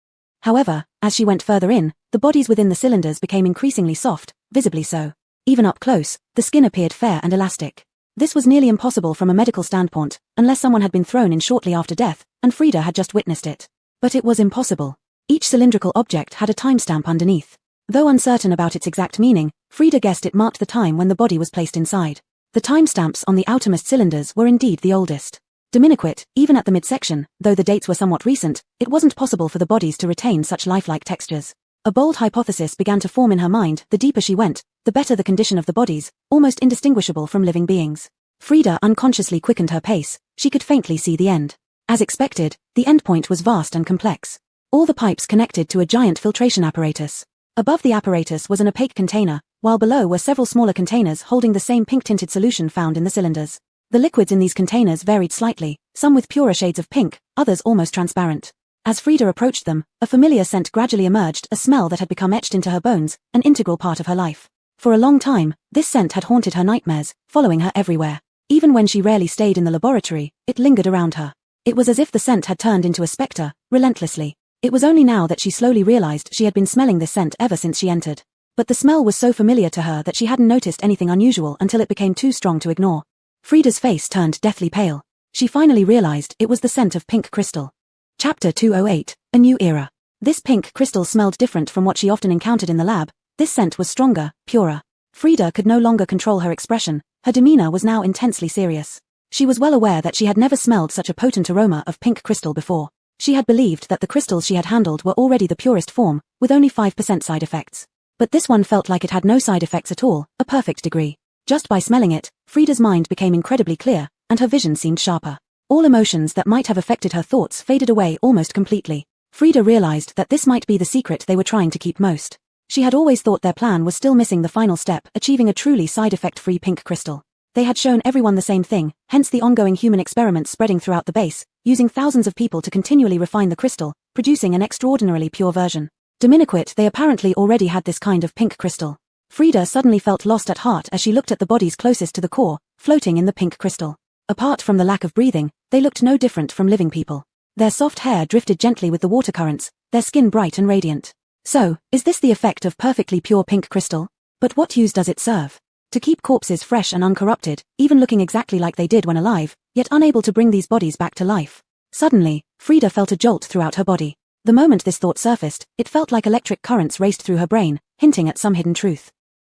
Speaker 1: However, as she went further in, the bodies within the cylinders became increasingly soft, visibly so. Even up close, the skin appeared fair and elastic. This was nearly impossible from a medical standpoint, unless someone had been thrown in shortly after death, and Frida had just witnessed it. But it was impossible. Each cylindrical object had a timestamp underneath. Though uncertain about its exact meaning, Frida guessed it marked the time when the body was placed inside. The timestamps on the outermost cylinders were indeed the oldest. Diminuquit, even at the midsection, though the dates were somewhat recent, it wasn't possible for the bodies to retain such lifelike textures. A bold hypothesis began to form in her mind. The deeper she went, the better the condition of the bodies, almost indistinguishable from living beings. Frida unconsciously quickened her pace. She could faintly see the end. As expected, the endpoint was vast and complex. All the pipes connected to a giant filtration apparatus. Above the apparatus was an opaque container, while below were several smaller containers holding the same pink-tinted solution found in the cylinders. The liquids in these containers varied slightly, some with purer shades of pink, others almost transparent. As Frida approached them, a familiar scent gradually emerged, a smell that had become etched into her bones, an integral part of her life. For a long time, this scent had haunted her nightmares, following her everywhere. Even when she rarely stayed in the laboratory, it lingered around her. It was as if the scent had turned into a spectre, relentlessly. It was only now that she slowly realized she had been smelling this scent ever since she entered. But the smell was so familiar to her that she hadn't noticed anything unusual until it became too strong to ignore. Frida's face turned deathly pale. She finally realized it was the scent of pink crystal. Chapter 208, A New Era. This pink crystal smelled different from what she often encountered in the lab. This scent was stronger, purer. Frida could no longer control her expression. Her demeanor was now intensely serious. She was well aware that she had never smelled such a potent aroma of pink crystal before. She had believed that the crystals she had handled were already the purest form, with only 5% side effects. But this one felt like it had no side effects at all, a perfect degree. Just by smelling it, Frida's mind became incredibly clear, and her vision seemed sharper. All emotions that might have affected her thoughts faded away almost completely. Frida realized that this might be the secret they were trying to keep most. She had always thought their plan was still missing the final step, achieving a truly side effect-free pink crystal. They had shown everyone the same thing, hence the ongoing human experiments spreading throughout the base, using thousands of people to continually refine the crystal, producing an extraordinarily pure version. Diminuquit, they apparently already had this kind of pink crystal. Frida suddenly felt lost at heart as she looked at the bodies closest to the core, floating in the pink crystal. Apart from the lack of breathing, they looked no different from living people. Their soft hair drifted gently with the water currents, their skin bright and radiant. So, is this the effect of perfectly pure pink crystal? But what use does it serve? To keep corpses fresh and uncorrupted, even looking exactly like they did when alive, yet unable to bring these bodies back to life. Suddenly, Frida felt a jolt throughout her body. The moment this thought surfaced, it felt like electric currents raced through her brain, hinting at some hidden truth.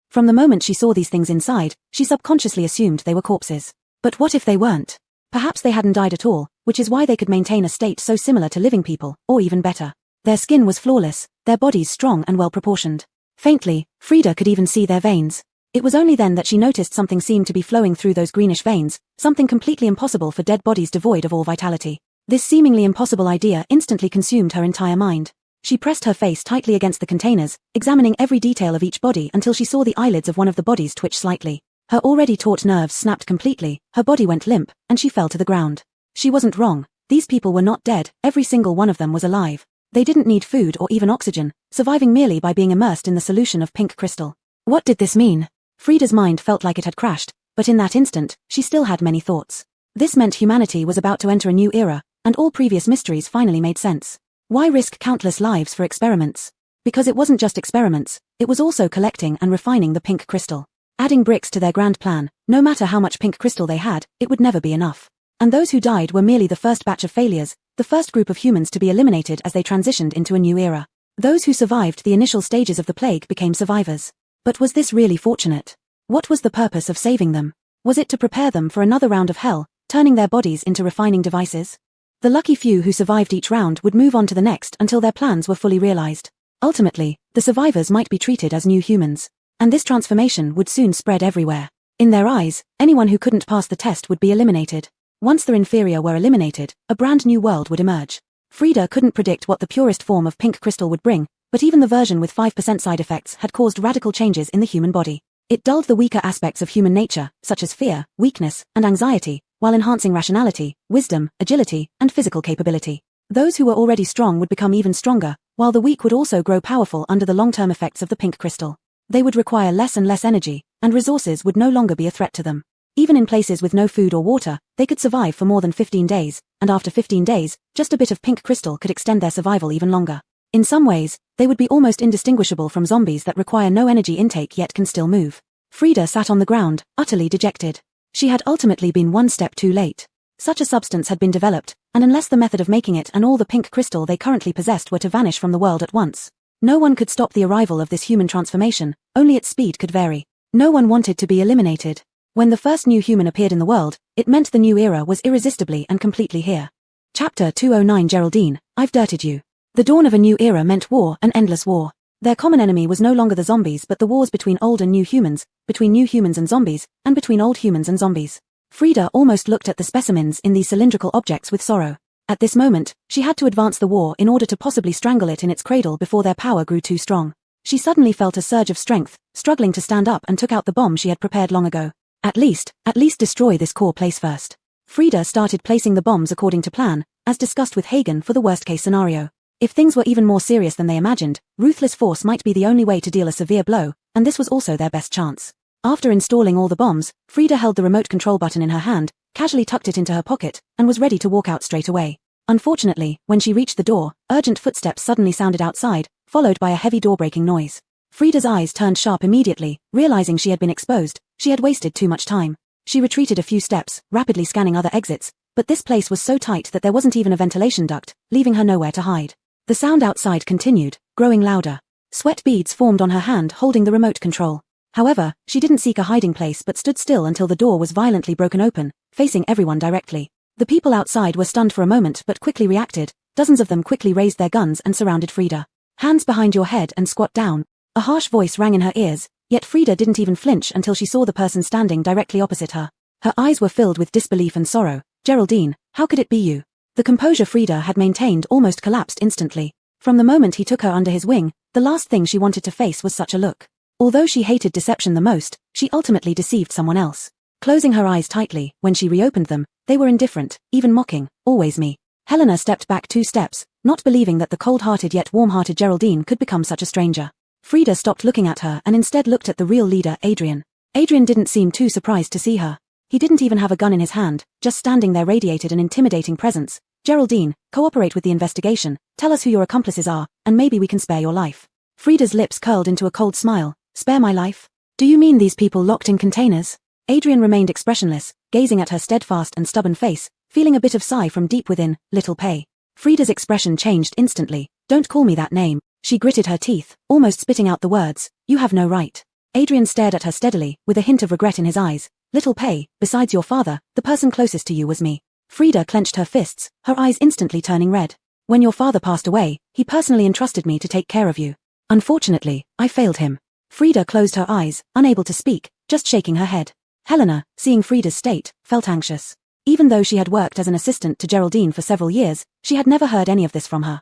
Speaker 1: From the moment she saw these things inside, she subconsciously assumed they were corpses. But what if they weren't? Perhaps they hadn't died at all, which is why they could maintain a state so similar to living people, or even better. Their skin was flawless, their bodies strong and well-proportioned. Faintly, Frida could even see their veins. It was only then that she noticed something seemed to be flowing through those greenish veins, something completely impossible for dead bodies devoid of all vitality. This seemingly impossible idea instantly consumed her entire mind. She pressed her face tightly against the containers, examining every detail of each body until she saw the eyelids of one of the bodies twitch slightly. Her already taut nerves snapped completely, her body went limp, and she fell to the ground. She wasn't wrong. These people were not dead, every single one of them was alive. They didn't need food or even oxygen, surviving merely by being immersed in the solution of pink crystal. What did this mean? Frida's mind felt like it had crashed, but in that instant, she still had many thoughts. This meant humanity was about to enter a new era, and all previous mysteries finally made sense. Why risk countless lives for experiments? Because it wasn't just experiments, it was also collecting and refining the pink crystal. Adding bricks to their grand plan, no matter how much pink crystal they had, it would never be enough. And those who died were merely the first batch of failures, the first group of humans to be eliminated as they transitioned into a new era. Those who survived the initial stages of the plague became survivors. But was this really fortunate? What was the purpose of saving them? Was it to prepare them for another round of hell, turning their bodies into refining devices? The lucky few who survived each round would move on to the next until their plans were fully realized. Ultimately, the survivors might be treated as new humans. And this transformation would soon spread everywhere. In their eyes, anyone who couldn't pass the test would be eliminated. Once the inferior were eliminated, a brand new world would emerge. Frida couldn't predict what the purest form of pink crystal would bring, but even the version with 5% side effects had caused radical changes in the human body. It dulled the weaker aspects of human nature, such as fear, weakness, and anxiety, while enhancing rationality, wisdom, agility, and physical capability. Those who were already strong would become even stronger, while the weak would also grow powerful under the long-term effects of the pink crystal. They would require less and less energy, and resources would no longer be a threat to them. Even in places with no food or water, they could survive for more than 15 days, and after 15 days, just a bit of pink crystal could extend their survival even longer. In some ways, they would be almost indistinguishable from zombies that require no energy intake yet can still move. Frida sat on the ground, utterly dejected. She had ultimately been one step too late. Such a substance had been developed, and unless the method of making it and all the pink crystal they currently possessed were to vanish from the world at once, No one could stop the arrival of this human transformation, only its speed could vary. No one wanted to be eliminated. When the first new human appeared in the world, it meant the new era was irresistibly and completely here. Chapter 209 Geraldine, I've dirted you. The dawn of a new era meant war, an endless war. Their common enemy was no longer the zombies but the wars between old and new humans, between new humans and zombies, and between old humans and zombies. Frida almost looked at the specimens in these cylindrical objects with sorrow. At this moment, she had to advance the war in order to possibly strangle it in its cradle before their power grew too strong. She suddenly felt a surge of strength, struggling to stand up, and took out the bomb she had prepared long ago. At least destroy this core place first. Frida started placing the bombs according to plan, as discussed with Hagen for the worst-case scenario. If things were even more serious than they imagined, ruthless force might be the only way to deal a severe blow, and this was also their best chance. After installing all the bombs, Frida held the remote control button in her hand, casually tucked it into her pocket, and was ready to walk out straight away. Unfortunately, when she reached the door, urgent footsteps suddenly sounded outside, followed by a heavy door-breaking noise. Frida's eyes turned sharp immediately, realizing she had been exposed. She had wasted too much time. She retreated a few steps, rapidly scanning other exits, but this place was so tight that there wasn't even a ventilation duct, leaving her nowhere to hide. The sound outside continued, growing louder. Sweat beads formed on her hand holding the remote control. However, she didn't seek a hiding place but stood still until the door was violently broken open, facing everyone directly. The people outside were stunned for a moment but quickly reacted. Dozens of them quickly raised their guns and surrounded Frida. Hands behind your head and squat down. A harsh voice rang in her ears, yet Frida didn't even flinch until she saw the person standing directly opposite her. Her eyes were filled with disbelief and sorrow. Geraldine, how could it be you? The composure Frida had maintained almost collapsed instantly. From the moment he took her under his wing, the last thing she wanted to face was such a look. Although she hated deception the most, she ultimately deceived someone else. Closing her eyes tightly, when she reopened them, they were indifferent, even mocking. Always me. Helena stepped back 2 steps, not believing that the cold-hearted yet warm-hearted Geraldine could become such a stranger. Frida stopped looking at her and instead looked at the real leader, Adrian. Adrian didn't seem too surprised to see her. He didn't even have a gun in his hand, just standing there radiated an intimidating presence. Geraldine, cooperate with the investigation, tell us who your accomplices are, and maybe we can spare your life. Frida's lips curled into a cold smile. Spare my life? Do you mean these people locked in containers? Adrian remained expressionless, gazing at her steadfast and stubborn face, feeling a bit of sigh from deep within. Little Pay. Frida's expression changed instantly. Don't call me that name. She gritted her teeth, almost spitting out the words. You have no right. Adrian stared at her steadily, with a hint of regret in his eyes. Little Pay, besides your father, the person closest to you was me. Frida clenched her fists, her eyes instantly turning red. When your father passed away, he personally entrusted me to take care of you. Unfortunately, I failed him. Frida closed her eyes, unable to speak, just shaking her head. Helena, seeing Frida's state, felt anxious. Even though she had worked as an assistant to Geraldine for several years, she had never heard any of this from her.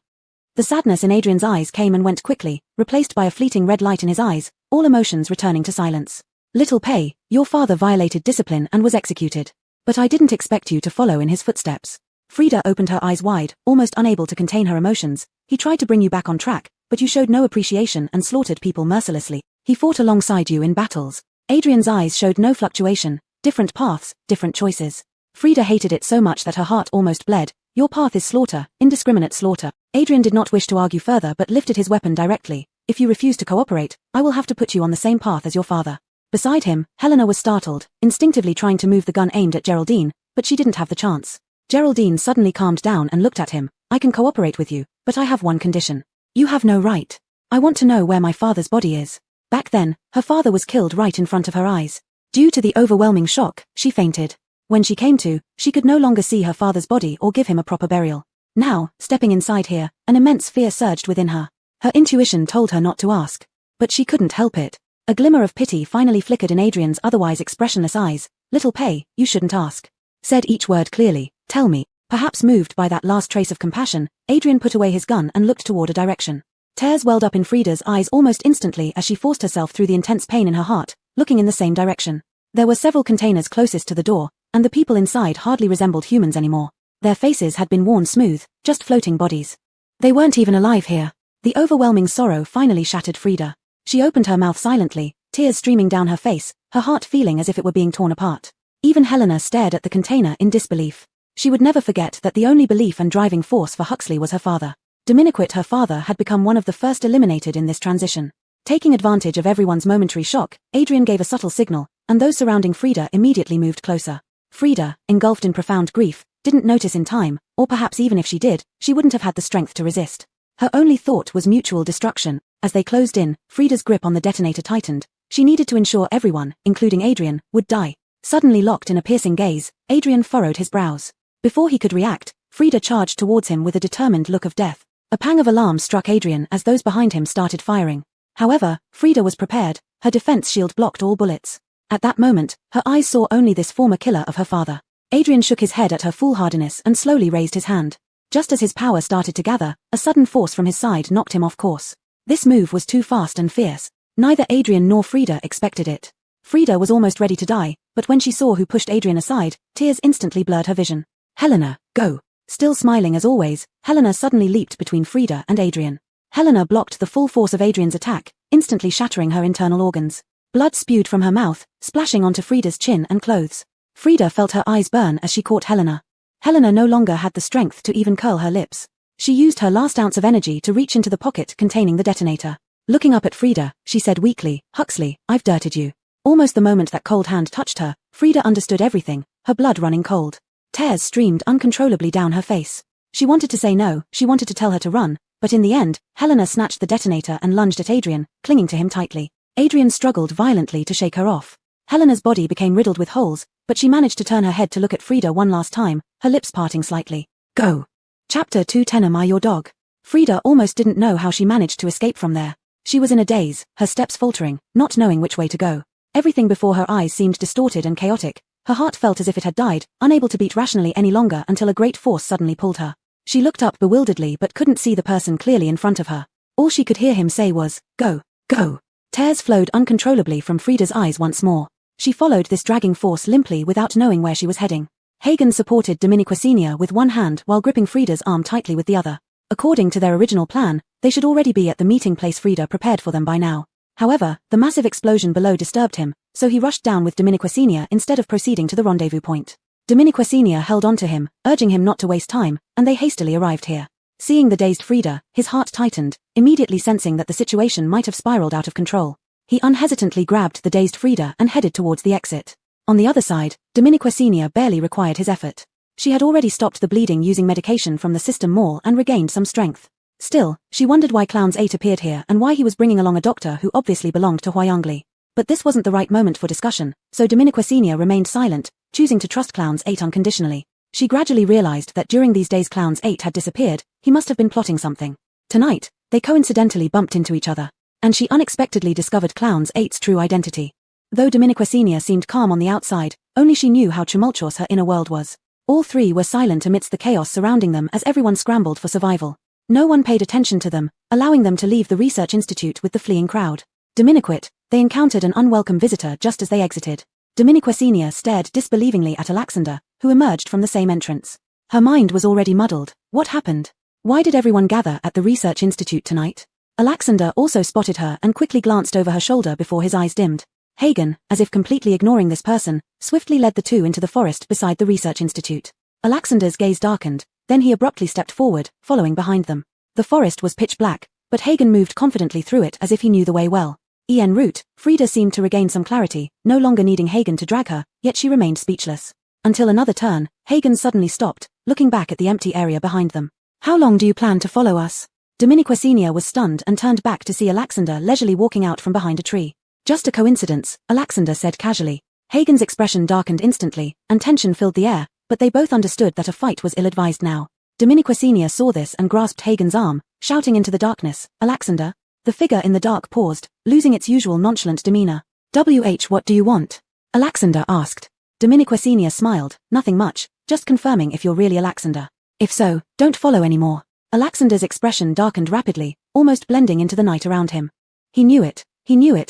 Speaker 1: The sadness in Adrian's eyes came and went quickly, replaced by a fleeting red light in his eyes, all emotions returning to silence. Little Pay, your father violated discipline and was executed. But I didn't expect you to follow in his footsteps. Frida opened her eyes wide, almost unable to contain her emotions. He tried to bring you back on track, but you showed no appreciation and slaughtered people mercilessly. He fought alongside you in battles. Adrian's eyes showed no fluctuation, different paths, different choices. Frida hated it so much that her heart almost bled. Your path is slaughter, indiscriminate slaughter. Adrian did not wish to argue further but lifted his weapon directly. If you refuse to cooperate, I will have to put you on the same path as your father. Beside him, Helena was startled, instinctively trying to move the gun aimed at Geraldine, but she didn't have the chance. Geraldine suddenly calmed down and looked at him. I can cooperate with you, but I have one condition. You have no right. I want to know where my father's body is. Back then, her father was killed right in front of her eyes. Due to the overwhelming shock, she fainted. When she came to, she could no longer see her father's body or give him a proper burial. Now, stepping inside here, an immense fear surged within her. Her intuition told her not to ask. But she couldn't help it. A glimmer of pity finally flickered in Adrian's otherwise expressionless eyes. Little Pay, you shouldn't ask. Said each word clearly. Tell me. Perhaps moved by that last trace of compassion, Adrian put away his gun and looked toward a direction. Tears welled up in Frida's eyes almost instantly as she forced herself through the intense pain in her heart, looking in the same direction. There were several containers closest to the door, and the people inside hardly resembled humans anymore. Their faces had been worn smooth, just floating bodies. They weren't even alive here. The overwhelming sorrow finally shattered Frida. She opened her mouth silently, tears streaming down her face, her heart feeling as if it were being torn apart. Even Helena stared at the container in disbelief. She would never forget that the only belief and driving force for Huxley was her father. Dominiquit, her father, had become one of the first eliminated in this transition. Taking advantage of everyone's momentary shock, Adrian gave a subtle signal, and those surrounding Frida immediately moved closer. Frida, engulfed in profound grief, didn't notice in time, or perhaps even if she did, she wouldn't have had the strength to resist. Her only thought was mutual destruction. As they closed in, Frida's grip on the detonator tightened. She needed to ensure everyone, including Adrian, would die. Suddenly locked in a piercing gaze, Adrian furrowed his brows. Before he could react, Frida charged towards him with a determined look of death. A pang of alarm struck Adrian as those behind him started firing. However, Frida was prepared, her defense shield blocked all bullets. At that moment, her eyes saw only this former killer of her father. Adrian shook his head at her foolhardiness and slowly raised his hand. Just as his power started to gather, a sudden force from his side knocked him off course. This move was too fast and fierce. Neither Adrian nor Frida expected it. Frida was almost ready to die, but when she saw who pushed Adrian aside, tears instantly blurred her vision. Helena, go! Still smiling as always, Helena suddenly leaped between Frida and Adrian. Helena blocked the full force of Adrian's attack, instantly shattering her internal organs. Blood spewed from her mouth, splashing onto Frida's chin and clothes. Frida felt her eyes burn as she caught Helena. Helena no longer had the strength to even curl her lips. She used her last ounce of energy to reach into the pocket containing the detonator. Looking up at Frida, she said weakly, "Huxley, I've dirted you." Almost the moment that cold hand touched her, Frida understood everything, her blood running cold. Tears streamed uncontrollably down her face. She wanted to say no, she wanted to tell her to run, but in the end, Helena snatched the detonator and lunged at Adrian, clinging to him tightly. Adrian struggled violently to shake her off. Helena's body became riddled with holes, but she managed to turn her head to look at Frida one last time, her lips parting slightly. Go! Chapter 210 Am I Your Dog? Frida almost didn't know how she managed to escape from there. She was in a daze, her steps faltering, not knowing which way to go. Everything before her eyes seemed distorted and chaotic. Her heart felt as if it had died, unable to beat rationally any longer until a great force suddenly pulled her. She looked up bewilderedly but couldn't see the person clearly in front of her. All she could hear him say was, "Go, go." Tears flowed uncontrollably from Frida's eyes once more. She followed this dragging force limply without knowing where she was heading. Hagen supported Dominiquicenia with one hand while gripping Frida's arm tightly with the other. According to their original plan, they should already be at the meeting place Frida prepared for them by now. However, the massive explosion below disturbed him, so he rushed down with Dominiquicenia instead of proceeding to the rendezvous point. Dominiquicenia held on to him, urging him not to waste time, and they hastily arrived here. Seeing the dazed Frida, his heart tightened, immediately sensing that the situation might have spiraled out of control. He unhesitantly grabbed the dazed Frida and headed towards the exit. On the other side, Dominiquicenia barely required his effort. She had already stopped the bleeding using medication from the system mall and regained some strength. Still, she wondered why Clowns 8 appeared here and why he was bringing along a doctor who obviously belonged to Huayangli. But this wasn't the right moment for discussion, so Dominiquicenia remained silent, choosing to trust Clowns 8 unconditionally. She gradually realized that during these days Clowns 8 had disappeared, he must have been plotting something. Tonight, they coincidentally bumped into each other, and she unexpectedly discovered Clowns 8's true identity. Though Dominiquicenia seemed calm on the outside, only she knew how tumultuous her inner world was. All three were silent amidst the chaos surrounding them as everyone scrambled for survival. No one paid attention to them, allowing them to leave the research institute with the fleeing crowd. Dominiquit, they encountered an unwelcome visitor just as they exited. Dominiquicenia stared disbelievingly at Alexander, who emerged from the same entrance. Her mind was already muddled. What happened? Why did everyone gather at the research institute tonight? Alexander also spotted her and quickly glanced over her shoulder before his eyes dimmed. Hagen, as if completely ignoring this person, swiftly led the two into the forest beside the research institute. Alexander's gaze darkened, then he abruptly stepped forward, following behind them. The forest was pitch black, but Hagen moved confidently through it as if he knew the way well. En route, Frida seemed to regain some clarity, no longer needing Hagen to drag her, yet she remained speechless. Until another turn, Hagen suddenly stopped, looking back at the empty area behind them. How long do you plan to follow us? Dominiquicenia was stunned and turned back to see Alexander leisurely walking out from behind a tree. Just a coincidence, Alexander said casually. Hagen's expression darkened instantly, and tension filled the air, but they both understood that a fight was ill-advised now. Dominiquicenia saw this and grasped Hagen's arm, shouting into the darkness, "Alexander?" The figure in the dark paused, losing its usual nonchalant demeanor. What do you want? Alexander asked. Dominiquicenia smiled, nothing much, just confirming if you're really Alexander. If so, don't follow anymore. Alexander's expression darkened rapidly, almost blending into the night around him. He knew it,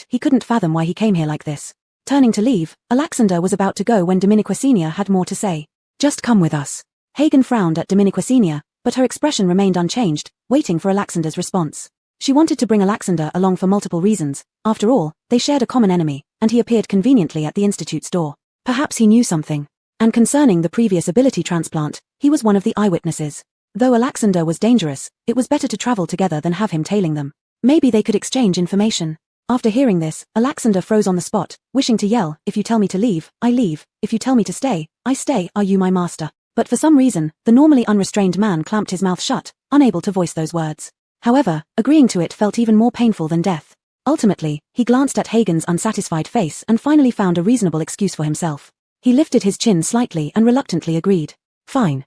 Speaker 1: he couldn't fathom why he came here like this. Turning to leave, Alexander was about to go when Dominiquicenia had more to say. Just come with us. Hagen frowned at Dominiquicenia, but her expression remained unchanged, waiting for Alexander's response. She wanted to bring Alexander along for multiple reasons. After all, they shared a common enemy, and he appeared conveniently at the institute's door. Perhaps he knew something. And concerning the previous ability transplant, he was one of the eyewitnesses. Though Alexander was dangerous, it was better to travel together than have him tailing them. Maybe they could exchange information. After hearing this, Alexander froze on the spot, wishing to yell, "If you tell me to leave, I leave. If you tell me to stay, I stay. Are you my master?" But for some reason, the normally unrestrained man clamped his mouth shut, unable to voice those words. However, agreeing to it felt even more painful than death. Ultimately, he glanced at Hagen's unsatisfied face and finally found a reasonable excuse for himself. He lifted his chin slightly and reluctantly agreed. Fine.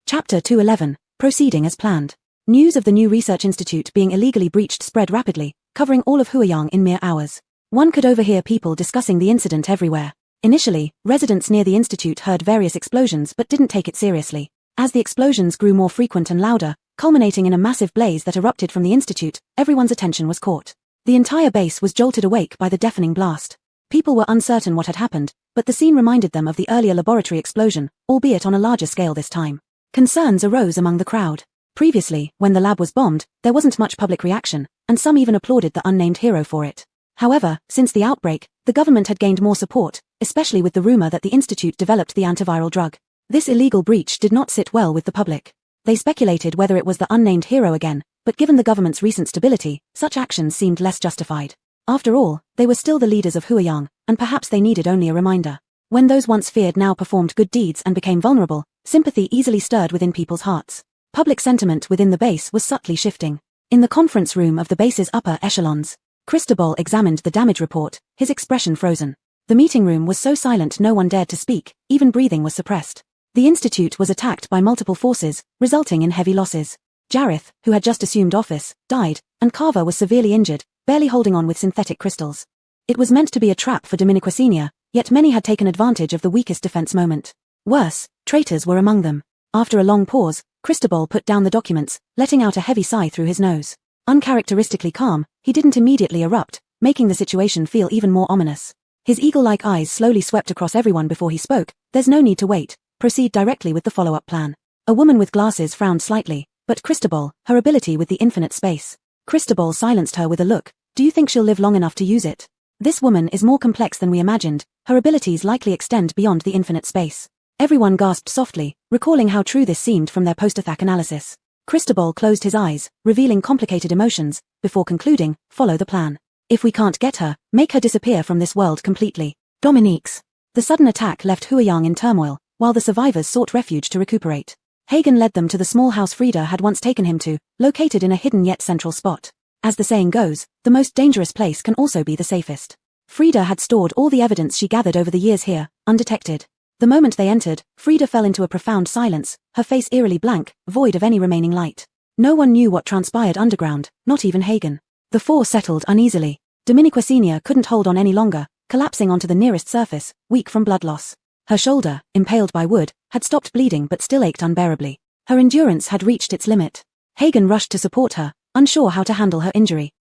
Speaker 1: Chapter 211, Proceeding as planned. News of the new research institute being illegally breached spread rapidly, covering all of Huiyang in mere hours. One could overhear people discussing the incident everywhere. Initially, residents near the institute heard various explosions but didn't take it seriously. As the explosions grew more frequent and louder, culminating in a massive blaze that erupted from the institute, everyone's attention was caught. The entire base was jolted awake by the deafening blast. People were uncertain what had happened, but the scene reminded them of the earlier laboratory explosion, albeit on a larger scale this time. Concerns arose among the crowd. Previously, when the lab was bombed, there wasn't much public reaction, and some even applauded the unnamed hero for it. However, since the outbreak, the government had gained more support, especially with the rumor that the institute developed the antiviral drug. This illegal breach did not sit well with the public. They speculated whether it was the unnamed hero again, but given the government's recent stability, such actions seemed less justified. After all, they were still the leaders of Huiyang, and perhaps they needed only a reminder. When those once feared now performed good deeds and became vulnerable, sympathy easily stirred within people's hearts. Public sentiment within the base was subtly shifting. In the conference room of the base's upper echelons, Cristobal examined the damage report, his expression frozen. The meeting room was so silent no one dared to speak, even breathing was suppressed. The institute was attacked by multiple forces, resulting in heavy losses. Jareth, who had just assumed office, died, and Carver was severely injured, barely holding on with synthetic crystals. It was meant to be a trap for Dominiquesenia, yet many had taken advantage of the weakest defense moment. Worse, traitors were among them. After a long pause, Cristobal put down the documents, letting out a heavy sigh through his nose. Uncharacteristically calm, he didn't immediately erupt, making the situation feel even more ominous. His eagle-like eyes slowly swept across everyone before he spoke. There's no need to wait. Proceed directly with the follow-up plan. A woman with glasses frowned slightly, but Cristobal, her ability with the infinite space. Cristobal silenced her with a look. Do you think she'll live long enough to use it? This woman is more complex than we imagined. Her abilities likely extend beyond the infinite space. Everyone gasped softly, recalling how true this seemed from their post-attack analysis. Cristobal closed his eyes, revealing complicated emotions, before concluding, follow the plan. If we can't get her, make her disappear from this world completely. Dominique's. The sudden attack left Huiyang in turmoil, while the survivors sought refuge to recuperate. Hagen led them to the small house Frida had once taken him to, located in a hidden yet central spot. As the saying goes, the most dangerous place can also be the safest. Frida had stored all the evidence she gathered over the years here, undetected. The moment they entered, Frida fell into a profound silence, her face eerily blank, void of any remaining light. No one knew what transpired underground, not even Hagen. The four settled uneasily. Dominiquesenia couldn't hold on any longer, collapsing onto the nearest surface, weak from blood loss. Her shoulder, impaled by wood, had stopped bleeding but still ached unbearably. Her endurance had reached its limit. Hagen rushed to support her, unsure how to handle her injury.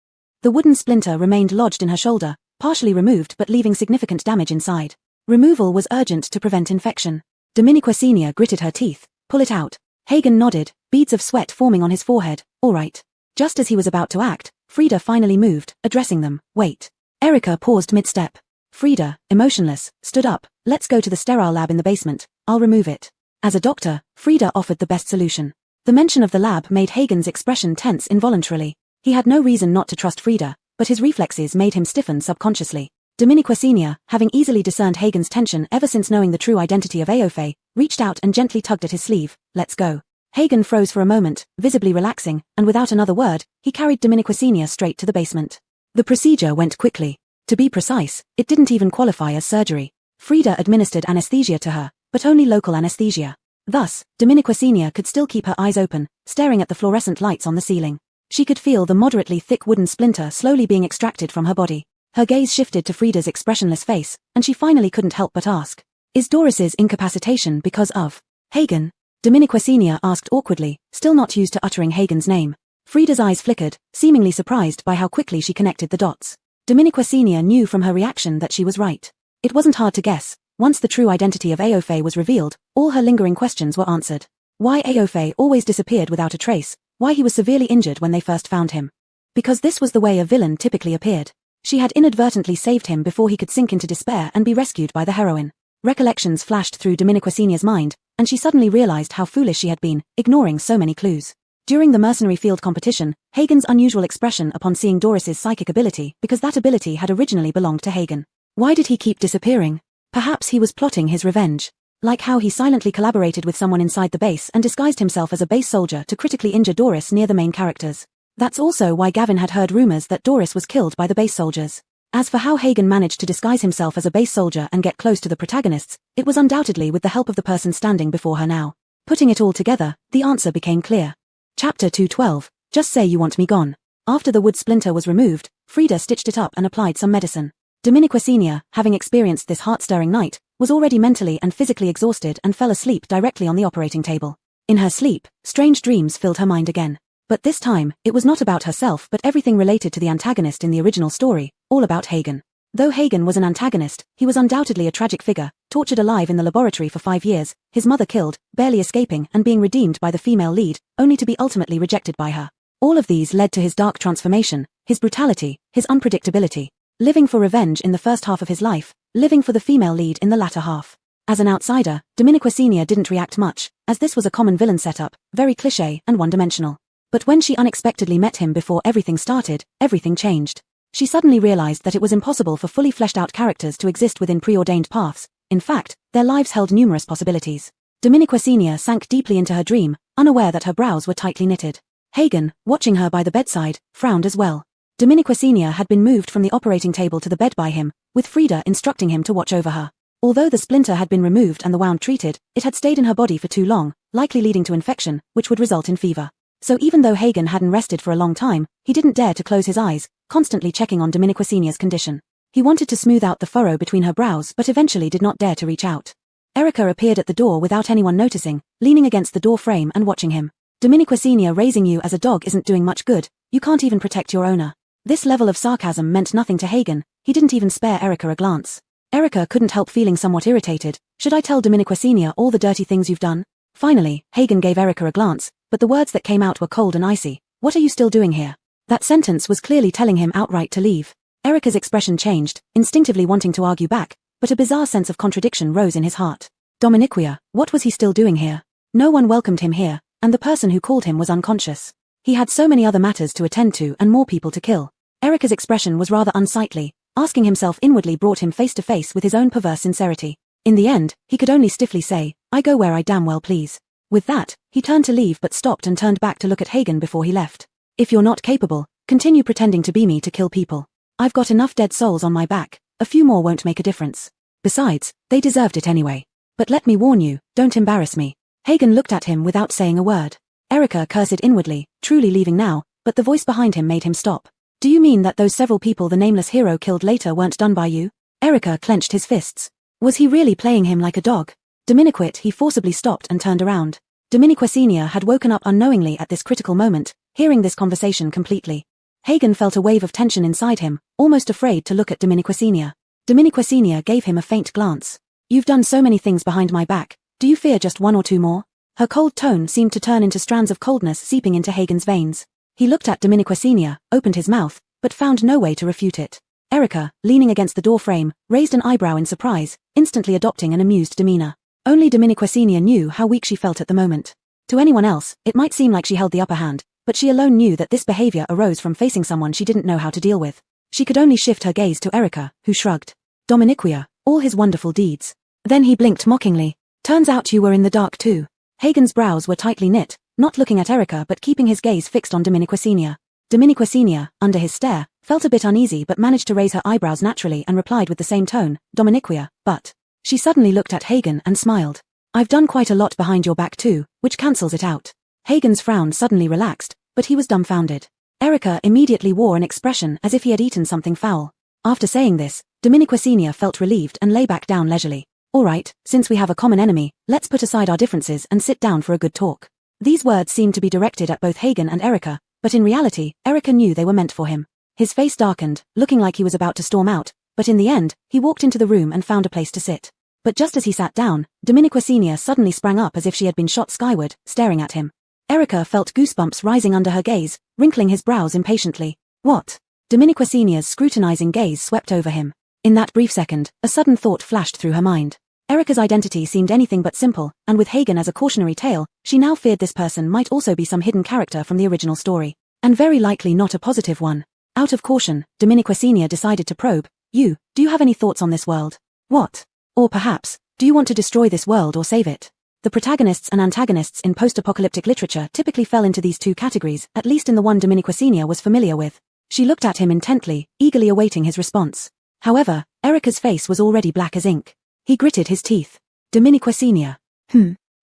Speaker 1: The wooden splinter remained lodged in her shoulder, partially removed but leaving significant damage inside. Removal was urgent to prevent infection. Dominiquesenia gritted her teeth. Pull it out. Hagen nodded, beads of sweat forming on his forehead. All right. Just as he was about to act, Frida finally moved, addressing them. Wait. Erica paused mid-step. Frida, emotionless, stood up. Let's go to the sterile lab in the basement. I'll remove it. As a doctor, Frida offered the best solution. The mention of the lab made Hagen's expression tense involuntarily. He had no reason not to trust Frida, but his reflexes made him stiffen subconsciously. Dominiquesenia, having easily discerned Hagen's tension ever since knowing the true identity of Aofe, reached out and gently tugged at his sleeve. Let's go. Hagen froze for a moment, visibly relaxing, and without another word, he carried Dominiquesenia straight to the basement. The procedure went quickly. To be precise, it didn't even qualify as surgery. Frida administered anesthesia to her, but only local anesthesia. Thus, Dominiquesenia could still keep her eyes open, staring at the fluorescent lights on the ceiling. She could feel the moderately thick wooden splinter slowly being extracted from her body. Her gaze shifted to Frida's expressionless face, and she finally couldn't help but ask, is Doris's incapacitation because of Hagen? Dominiquesenia asked awkwardly, still not used to uttering Hagen's name. Frida's eyes flickered, seemingly surprised by how quickly she connected the dots. Dominiquesenia knew from her reaction that she was right. It wasn't hard to guess. Once the true identity of Aofe was revealed, all her lingering questions were answered. Why Aofe always disappeared without a trace, why he was severely injured when they first found him. Because this was the way a villain typically appeared. She had inadvertently saved him before he could sink into despair and be rescued by the heroine. Recollections flashed through Dominiquesenia's mind, and she suddenly realized how foolish she had been, ignoring so many clues. During the mercenary field competition, Hagen's unusual expression upon seeing Doris's psychic ability, because that ability had originally belonged to Hagen. Why did he keep disappearing? Perhaps he was plotting his revenge. Like how he silently collaborated with someone inside the base and disguised himself as a base soldier to critically injure Doris near the main characters. That's also why Gavin had heard rumors that Doris was killed by the base soldiers. As for how Hagen managed to disguise himself as a base soldier and get close to the protagonists, it was undoubtedly with the help of the person standing before her now. Putting it all together, the answer became clear. Chapter 212, Just Say You Want Me Gone. After the wood splinter was removed, Frida stitched it up and applied some medicine. Dominiqua Sr., having experienced this heart-stirring night, was already mentally and physically exhausted and fell asleep directly on the operating table. In her sleep, strange dreams filled her mind again. But this time, it was not about herself but everything related to the antagonist in the original story, all about Hagen. Though Hagen was an antagonist, he was undoubtedly a tragic figure, tortured alive in the laboratory for 5 years, his mother killed, barely escaping and being redeemed by the female lead, only to be ultimately rejected by her. All of these led to his dark transformation, his brutality, his unpredictability. Living for revenge in the first half of his life, living for the female lead in the latter half. As an outsider, Dominiqua Sr. didn't react much, as this was a common villain setup, very cliché and one-dimensional. But when she unexpectedly met him before everything started, everything changed. She suddenly realized that it was impossible for fully fleshed-out characters to exist within preordained paths. In fact, their lives held numerous possibilities. Dominiqua Sr. sank deeply into her dream, unaware that her brows were tightly knitted. Hagen, watching her by the bedside, frowned as well. Dominiqua Sr. had been moved from the operating table to the bed by him, with Frida instructing him to watch over her. Although the splinter had been removed and the wound treated, it had stayed in her body for too long, likely leading to infection, which would result in fever. So even though Hagen hadn't rested for a long time, he didn't dare to close his eyes, constantly checking on Dominiqua Sr.'s condition. He wanted to smooth out the furrow between her brows but eventually did not dare to reach out. Erica appeared at the door without anyone noticing, leaning against the door frame and watching him. Dominiqua Sr. raising you as a dog isn't doing much good, you can't even protect your owner. This level of sarcasm meant nothing to Hagen, he didn't even spare Erica a glance. Erica couldn't help feeling somewhat irritated. Should I tell Dominiqua Sr. all the dirty things you've done? Finally, Hagen gave Erica a glance, but the words that came out were cold and icy. What are you still doing here? That sentence was clearly telling him outright to leave. Erica's expression changed, instinctively wanting to argue back, but a bizarre sense of contradiction rose in his heart. Dominiqua, what was he still doing here? No one welcomed him here, and the person who called him was unconscious. He had so many other matters to attend to and more people to kill. Erica's expression was rather unsightly. Asking himself inwardly brought him face to face with his own perverse sincerity. In the end, he could only stiffly say, I go where I damn well please. With that, he turned to leave but stopped and turned back to look at Hagen before he left. If you're not capable, continue pretending to be me to kill people. I've got enough dead souls on my back, a few more won't make a difference. Besides, they deserved it anyway. But let me warn you, don't embarrass me. Hagen looked at him without saying a word. Erica cursed inwardly, truly leaving now, but the voice behind him made him stop. Do you mean that those several people the nameless hero killed later weren't done by you? Erica clenched his fists. Was he really playing him like a dog? Dominiquit, he forcibly stopped and turned around. Dominiqua Sr. had woken up unknowingly at this critical moment, hearing this conversation completely. Hagen felt a wave of tension inside him, almost afraid to look at Dominiqua Sr. Dominiqua Sr. gave him a faint glance. You've done so many things behind my back, do you fear just one or two more? Her cold tone seemed to turn into strands of coldness seeping into Hagen's veins. He looked at Dominiqua Sr., opened his mouth, but found no way to refute it. Erica, leaning against the door frame, raised an eyebrow in surprise, instantly adopting an amused demeanor. Only Dominiqua Sr. knew how weak she felt at the moment. To anyone else, it might seem like she held the upper hand, but she alone knew that this behavior arose from facing someone she didn't know how to deal with. She could only shift her gaze to Erica, who shrugged. Dominiqua, all his wonderful deeds. Then he blinked mockingly. Turns out you were in the dark too. Hagen's brows were tightly knit, not looking at Erica but keeping his gaze fixed on Dominiqua Sr. Dominiqua Sr., under his stare, felt a bit uneasy but managed to raise her eyebrows naturally and replied with the same tone, Dominiqua, but... She suddenly looked at Hagen and smiled. I've done quite a lot behind your back too, which cancels it out. Hagen's frown suddenly relaxed, but he was dumbfounded. Erica immediately wore an expression as if he had eaten something foul. After saying this, Dominiqua Sr. felt relieved and lay back down leisurely. Alright, since we have a common enemy, let's put aside our differences and sit down for a good talk. These words seemed to be directed at both Hagen and Erica, but in reality, Erica knew they were meant for him. His face darkened, looking like he was about to storm out, but in the end, he walked into the room and found a place to sit. But just as he sat down, Dominiqua Sr. suddenly sprang up as if she had been shot skyward, staring at him. Erica felt goosebumps rising under her gaze, wrinkling his brows impatiently. What? Dominiqua Sr.'s scrutinizing gaze swept over him. In that brief second, a sudden thought flashed through her mind. Erica's identity seemed anything but simple, and with Hagen as a cautionary tale, she now feared this person might also be some hidden character from the original story. And very likely not a positive one. Out of caution, Dominiqua Sr. decided to probe. Do you have any thoughts on this world? What? Or perhaps, do you want to destroy this world or save it? The protagonists and antagonists in post-apocalyptic literature typically fell into these two categories, at least in the one Dominiquesenia was familiar with. She looked at him intently, eagerly awaiting his response. However, Erica's face was already black as ink. He gritted his teeth. Dominiquesenia.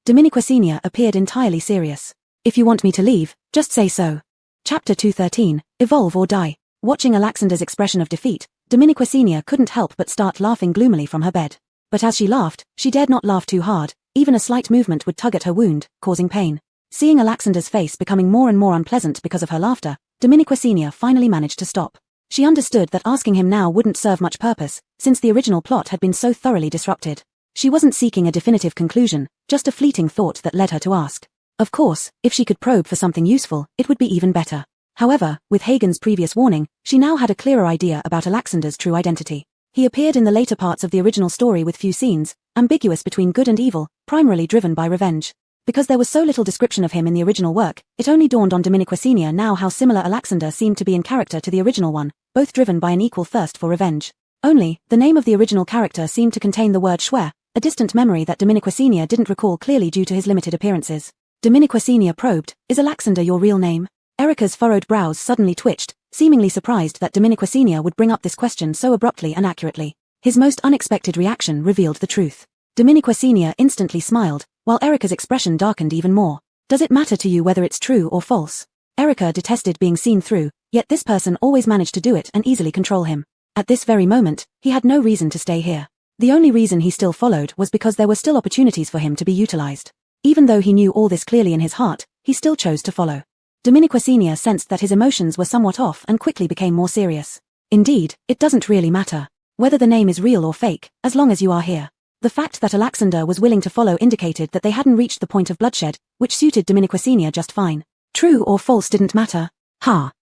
Speaker 1: Dominiquesenia appeared entirely serious. If you want me to leave, just say so. Chapter 213, Evolve or Die. Watching Alexander's expression of defeat, Dominiquesenia couldn't help but start laughing gloomily from her bed. But as she laughed, she dared not laugh too hard. Even a slight movement would tug at her wound, causing pain. Seeing Alexander's face becoming more and more unpleasant because of her laughter, Dominiquesenia finally managed to stop. She understood that asking him now wouldn't serve much purpose, since the original plot had been so thoroughly disrupted. She wasn't seeking a definitive conclusion, just a fleeting thought that led her to ask. Of course, if she could probe for something useful, it would be even better. However, with Hagen's previous warning, she now had a clearer idea about Alexander's true identity. He appeared in the later parts of the original story with few scenes, ambiguous between good and evil, primarily driven by revenge. Because there was so little description of him in the original work, it only dawned on Dominiquesenia now how similar Alexander seemed to be in character to the original one, both driven by an equal thirst for revenge. Only, the name of the original character seemed to contain the word schwer, a distant memory that Dominiquesenia didn't recall clearly due to his limited appearances. Dominiquesenia probed, "Is Alexander your real name?" Erica's furrowed brows suddenly twitched, seemingly surprised that Dominiquesenia would bring up this question so abruptly and accurately. His most unexpected reaction revealed the truth. Dominiquesenia instantly smiled, while Erica's expression darkened even more. "Does it matter to you whether it's true or false?" Erica detested being seen through, yet this person always managed to do it and easily control him. At this very moment, he had no reason to stay here. The only reason he still followed was because there were still opportunities for him to be utilized. Even though he knew all this clearly in his heart, he still chose to follow. Dominiquesenia sensed that his emotions were somewhat off and quickly became more serious. "Indeed, it doesn't really matter whether the name is real or fake, as long as you are here." The fact that Alexander was willing to follow indicated that they hadn't reached the point of bloodshed, which suited Dominiquesenia just fine. True or false didn't matter.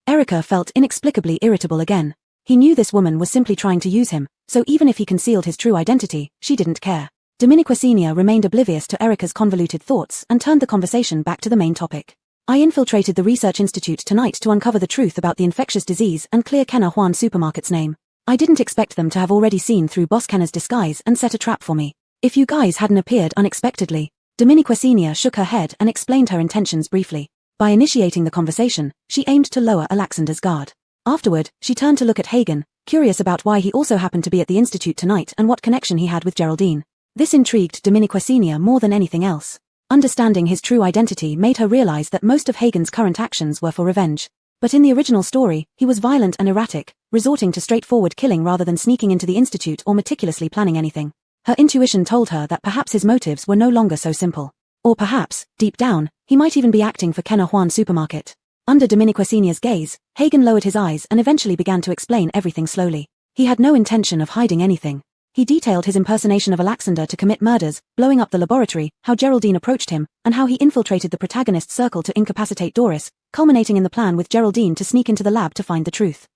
Speaker 1: Erica felt inexplicably irritable again. He knew this woman was simply trying to use him, so even if he concealed his true identity, she didn't care. Dominiquesenia remained oblivious to Erica's convoluted thoughts and turned the conversation back to the main topic. "I infiltrated the research institute tonight to uncover the truth about the infectious disease and clear Kenna Juan Supermarket's name. I didn't expect them to have already seen through Boss Kenna's disguise and set a trap for me. If you guys hadn't appeared unexpectedly." Dominiquesenia shook her head and explained her intentions briefly. By initiating the conversation, she aimed to lower Alexander's guard. Afterward, she turned to look at Hagen, curious about why he also happened to be at the institute tonight and what connection he had with Geraldine. This intrigued Dominiquesenia more than anything else. Understanding his true identity made her realize that most of Hagen's current actions were for revenge. But in the original story, he was violent and erratic, resorting to straightforward killing rather than sneaking into the institute or meticulously planning anything. Her intuition told her that perhaps his motives were no longer so simple. Or perhaps, deep down, he might even be acting for Kenna Juan Supermarket. Under Dominiquesenia's gaze, Hagen lowered his eyes and eventually began to explain everything slowly. He had no intention of hiding anything. He detailed his impersonation of Alexander to commit murders, blowing up the laboratory, how Geraldine approached him, and how he infiltrated the protagonist's circle to incapacitate Doris, culminating in the plan with Geraldine to sneak into the lab to find the truth.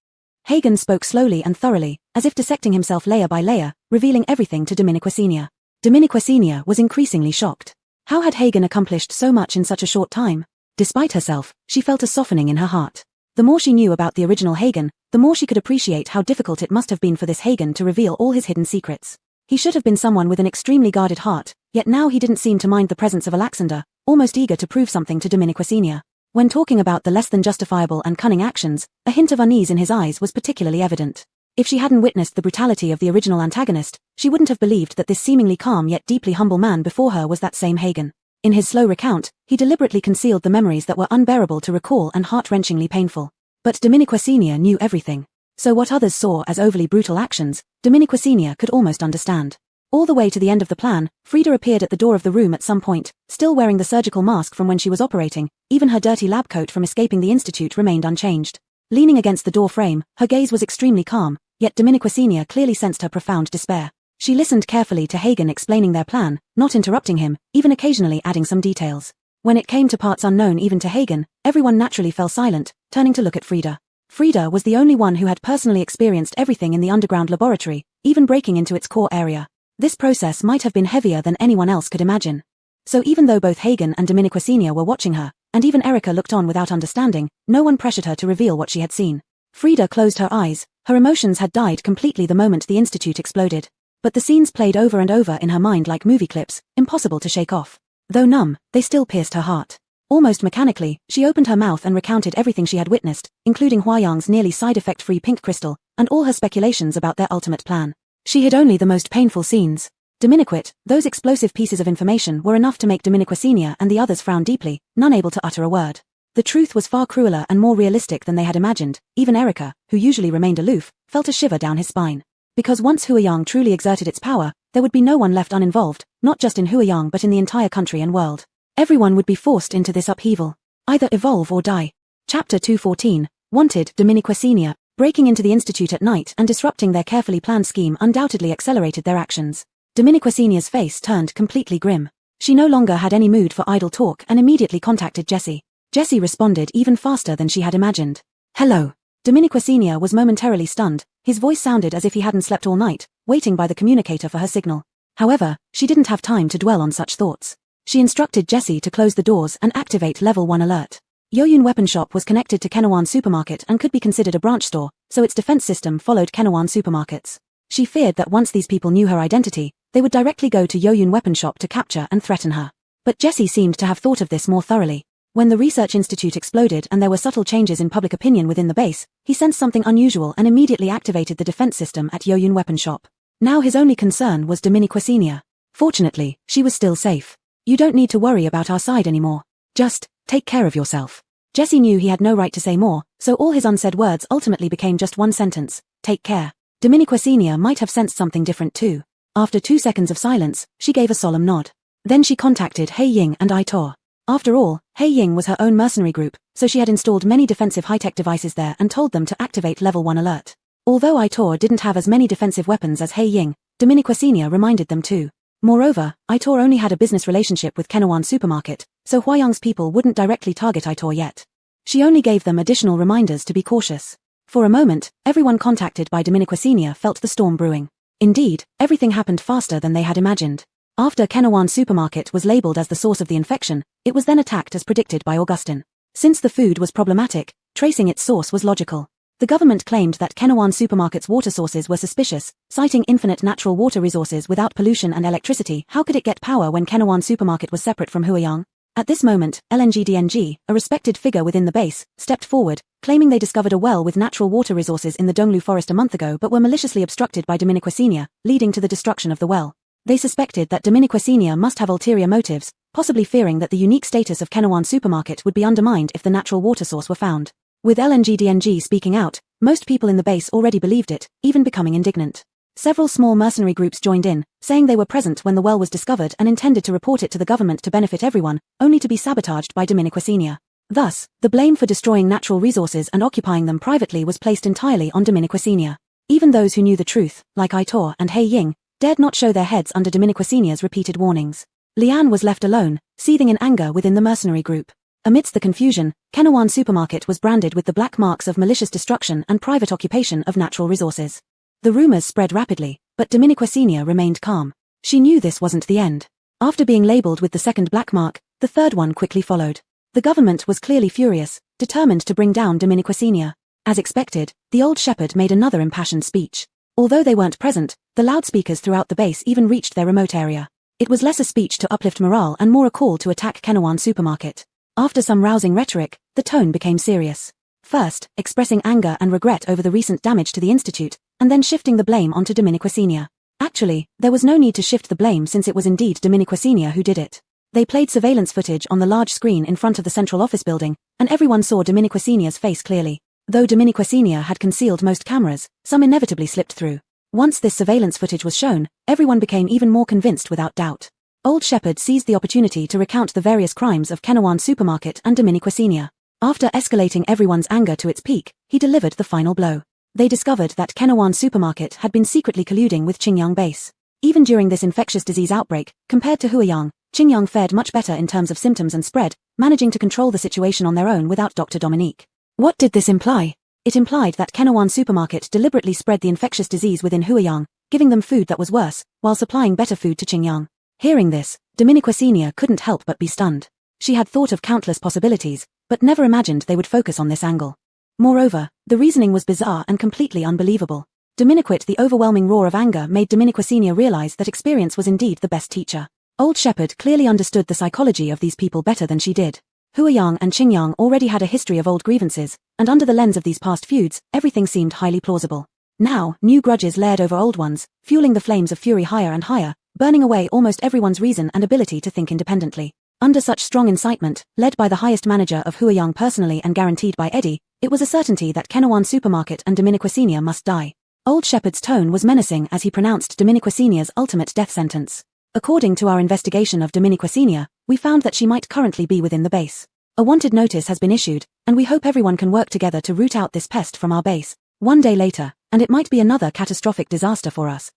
Speaker 1: Hagen spoke slowly and thoroughly, as if dissecting himself layer by layer, revealing everything to Dominiquesenia. Dominiquesenia was increasingly shocked. How had Hagen accomplished so much in such a short time? Despite herself, she felt a softening in her heart. The more she knew about the original Hagen, the more she could appreciate how difficult it must have been for this Hagen to reveal all his hidden secrets. He should have been someone with an extremely guarded heart, yet now he didn't seem to mind the presence of Alexander, almost eager to prove something to Dominiquesenia. When talking about the less than justifiable and cunning actions, a hint of unease in his eyes was particularly evident. If she hadn't witnessed the brutality of the original antagonist, she wouldn't have believed that this seemingly calm yet deeply humble man before her was that same Hagen. In his slow recount, he deliberately concealed the memories that were unbearable to recall and heart-wrenchingly painful. But Dominiquesenia knew everything. So what others saw as overly brutal actions, Dominiquesenia could almost understand. All the way to the end of the plan, Frida appeared at the door of the room at some point, still wearing the surgical mask from when she was operating. Even her dirty lab coat from escaping the institute remained unchanged. Leaning against the door frame, her gaze was extremely calm, yet Dominiquesenia clearly sensed her profound despair. She listened carefully to Hagen explaining their plan, not interrupting him, even occasionally adding some details. When it came to parts unknown even to Hagen, everyone naturally fell silent, turning to look at Frida. Frida was the only one who had personally experienced everything in the underground laboratory, even breaking into its core area. This process might have been heavier than anyone else could imagine. So even though both Hagen and Dominiquesenia were watching her, and even Erica looked on without understanding, no one pressured her to reveal what she had seen. Frida closed her eyes. Her emotions had died completely the moment the institute exploded. But the scenes played over and over in her mind like movie clips, impossible to shake off. Though numb, they still pierced her heart. Almost mechanically, she opened her mouth and recounted everything she had witnessed, including Huayang's nearly side-effect-free pink crystal, and all her speculations about their ultimate plan. She hid only the most painful scenes. Diminuquit, those explosive pieces of information were enough to make Dominiqua Sr. and the others frown deeply, none able to utter a word. The truth was far crueler and more realistic than they had imagined. Even Erica, who usually remained aloof, felt a shiver down his spine. Because once Huayang truly exerted its power, there would be no one left uninvolved, not just in Huayang but in the entire country and world. Everyone would be forced into this upheaval. Either evolve or die. Chapter 214, Wanted. Dominiqua Sr. Breaking into the Institute at night and disrupting their carefully planned scheme undoubtedly accelerated their actions. Dominiqua Sr.'s face turned completely grim. She no longer had any mood for idle talk and immediately contacted Jessie. Jessie responded even faster than she had imagined. Hello. Dominiqua Sr. was momentarily stunned. His voice sounded as if he hadn't slept all night, waiting by the communicator for her signal. However, she didn't have time to dwell on such thoughts. She instructed Jessie to close the doors and activate Level 1 alert. Yoyun Weapon Shop was connected to Kenawan Supermarket and could be considered a branch store, so its defense system followed Kenawan Supermarkets. She feared that once these people knew her identity, they would directly go to Yoyun Weapon Shop to capture and threaten her. But Jessie seemed to have thought of this more thoroughly. When the Research Institute exploded and there were subtle changes in public opinion within the base, he sensed something unusual and immediately activated the defense system at Yoyun Weapon Shop. Now his only concern was Dominiqua Sr. Fortunately, she was still safe. You don't need to worry about our side anymore. Just, take care of yourself. Jessie knew he had no right to say more, so all his unsaid words ultimately became just one sentence, take care. Dominiqua Sr. might have sensed something different too. After 2 seconds of silence, she gave a solemn nod. Then she contacted Hei Ying and Aitor. After all, Hei Ying was her own mercenary group, so she had installed many defensive high-tech devices there and told them to activate Level 1 alert. Although Aitor didn't have as many defensive weapons as Hei Ying, Dominiqua Sr. reminded them too. Moreover, Aitor only had a business relationship with Kenawan Supermarket, so Huayang's people wouldn't directly target Aitor yet. She only gave them additional reminders to be cautious. For a moment, everyone contacted by Dominiqua Sr. felt the storm brewing. Indeed, everything happened faster than they had imagined. After Kenawan Supermarket was labeled as the source of the infection, it was then attacked as predicted by Augustin. Since the food was problematic, tracing its source was logical. The government claimed that Kenawan Supermarket's water sources were suspicious, citing infinite natural water resources without pollution and electricity. How could it get power when Kenawan Supermarket was separate from Huayang? At this moment, LNGDNG, a respected figure within the base, stepped forward, claiming they discovered a well with natural water resources in the Donglu forest a month ago but were maliciously obstructed by Dominiqua Sr., leading to the destruction of the well. They suspected that Dominiqua Sr. must have ulterior motives, possibly fearing that the unique status of Kenawan Supermarket would be undermined if the natural water source were found. With LNGDNG speaking out, most people in the base already believed it, even becoming indignant. Several small mercenary groups joined in, saying they were present when the well was discovered and intended to report it to the government to benefit everyone, only to be sabotaged by Dominiqua Sr. Thus, the blame for destroying natural resources and occupying them privately was placed entirely on Dominiqua Sr. Even those who knew the truth, like Aitor and Hei Ying, dared not show their heads under Dominiqua Sr.'s repeated warnings. Lian was left alone, seething in anger within the mercenary group. Amidst the confusion, Kenawan Supermarket was branded with the black marks of malicious destruction and private occupation of natural resources. The rumors spread rapidly, but Dominiqua Sr. remained calm. She knew this wasn't the end. After being labeled with the second black mark, the third one quickly followed. The government was clearly furious, determined to bring down Dominiqua Sr. As expected, the old shepherd made another impassioned speech. Although they weren't present, the loudspeakers throughout the base even reached their remote area. It was less a speech to uplift morale and more a call to attack Kenawan Supermarket. After some rousing rhetoric, the tone became serious. First, expressing anger and regret over the recent damage to the Institute, and then shifting the blame onto Dominiqua Sr. Actually, there was no need to shift the blame since it was indeed Dominiqua Sr. who did it. They played surveillance footage on the large screen in front of the central office building, and everyone saw Dominiqua Sr.'s face clearly. Though Dominiqua Sr. had concealed most cameras, some inevitably slipped through. Once this surveillance footage was shown, everyone became even more convinced without doubt. Old Shepherd seized the opportunity to recount the various crimes of Kenawan Supermarket and Dominiqua Sr. After escalating everyone's anger to its peak, he delivered the final blow. They discovered that Kenawan Supermarket had been secretly colluding with Qingyang base. Even during this infectious disease outbreak, compared to Huayang, Qingyang fared much better in terms of symptoms and spread, managing to control the situation on their own without Dr. Dominique. What did this imply? It implied that Kenawan Supermarket deliberately spread the infectious disease within Huayang, giving them food that was worse, while supplying better food to Qingyang. Hearing this, Dominiqua Sr. couldn't help but be stunned. She had thought of countless possibilities, but never imagined they would focus on this angle. Moreover, the reasoning was bizarre and completely unbelievable. The overwhelming roar of anger made Dominiqua Sr. realize that experience was indeed the best teacher. Old Shepherd clearly understood the psychology of these people better than she did. Huayang and Qingyang already had a history of old grievances, and under the lens of these past feuds, everything seemed highly plausible. Now, new grudges layered over old ones, fueling the flames of fury higher and higher, burning away almost everyone's reason and ability to think independently. Under such strong incitement, led by the highest manager of Huayang personally and guaranteed by Eddie, it was a certainty that Kenawan Supermarket and Dominiqua Senior must die. Old Shepherd's tone was menacing as he pronounced Dominiqua Senior's ultimate death sentence. According to our investigation of Dominiqua Senior, we found that she might currently be within the base. A wanted notice has been issued, and we hope everyone can work together to root out this pest from our base. One day later, and it might be another catastrophic disaster for us.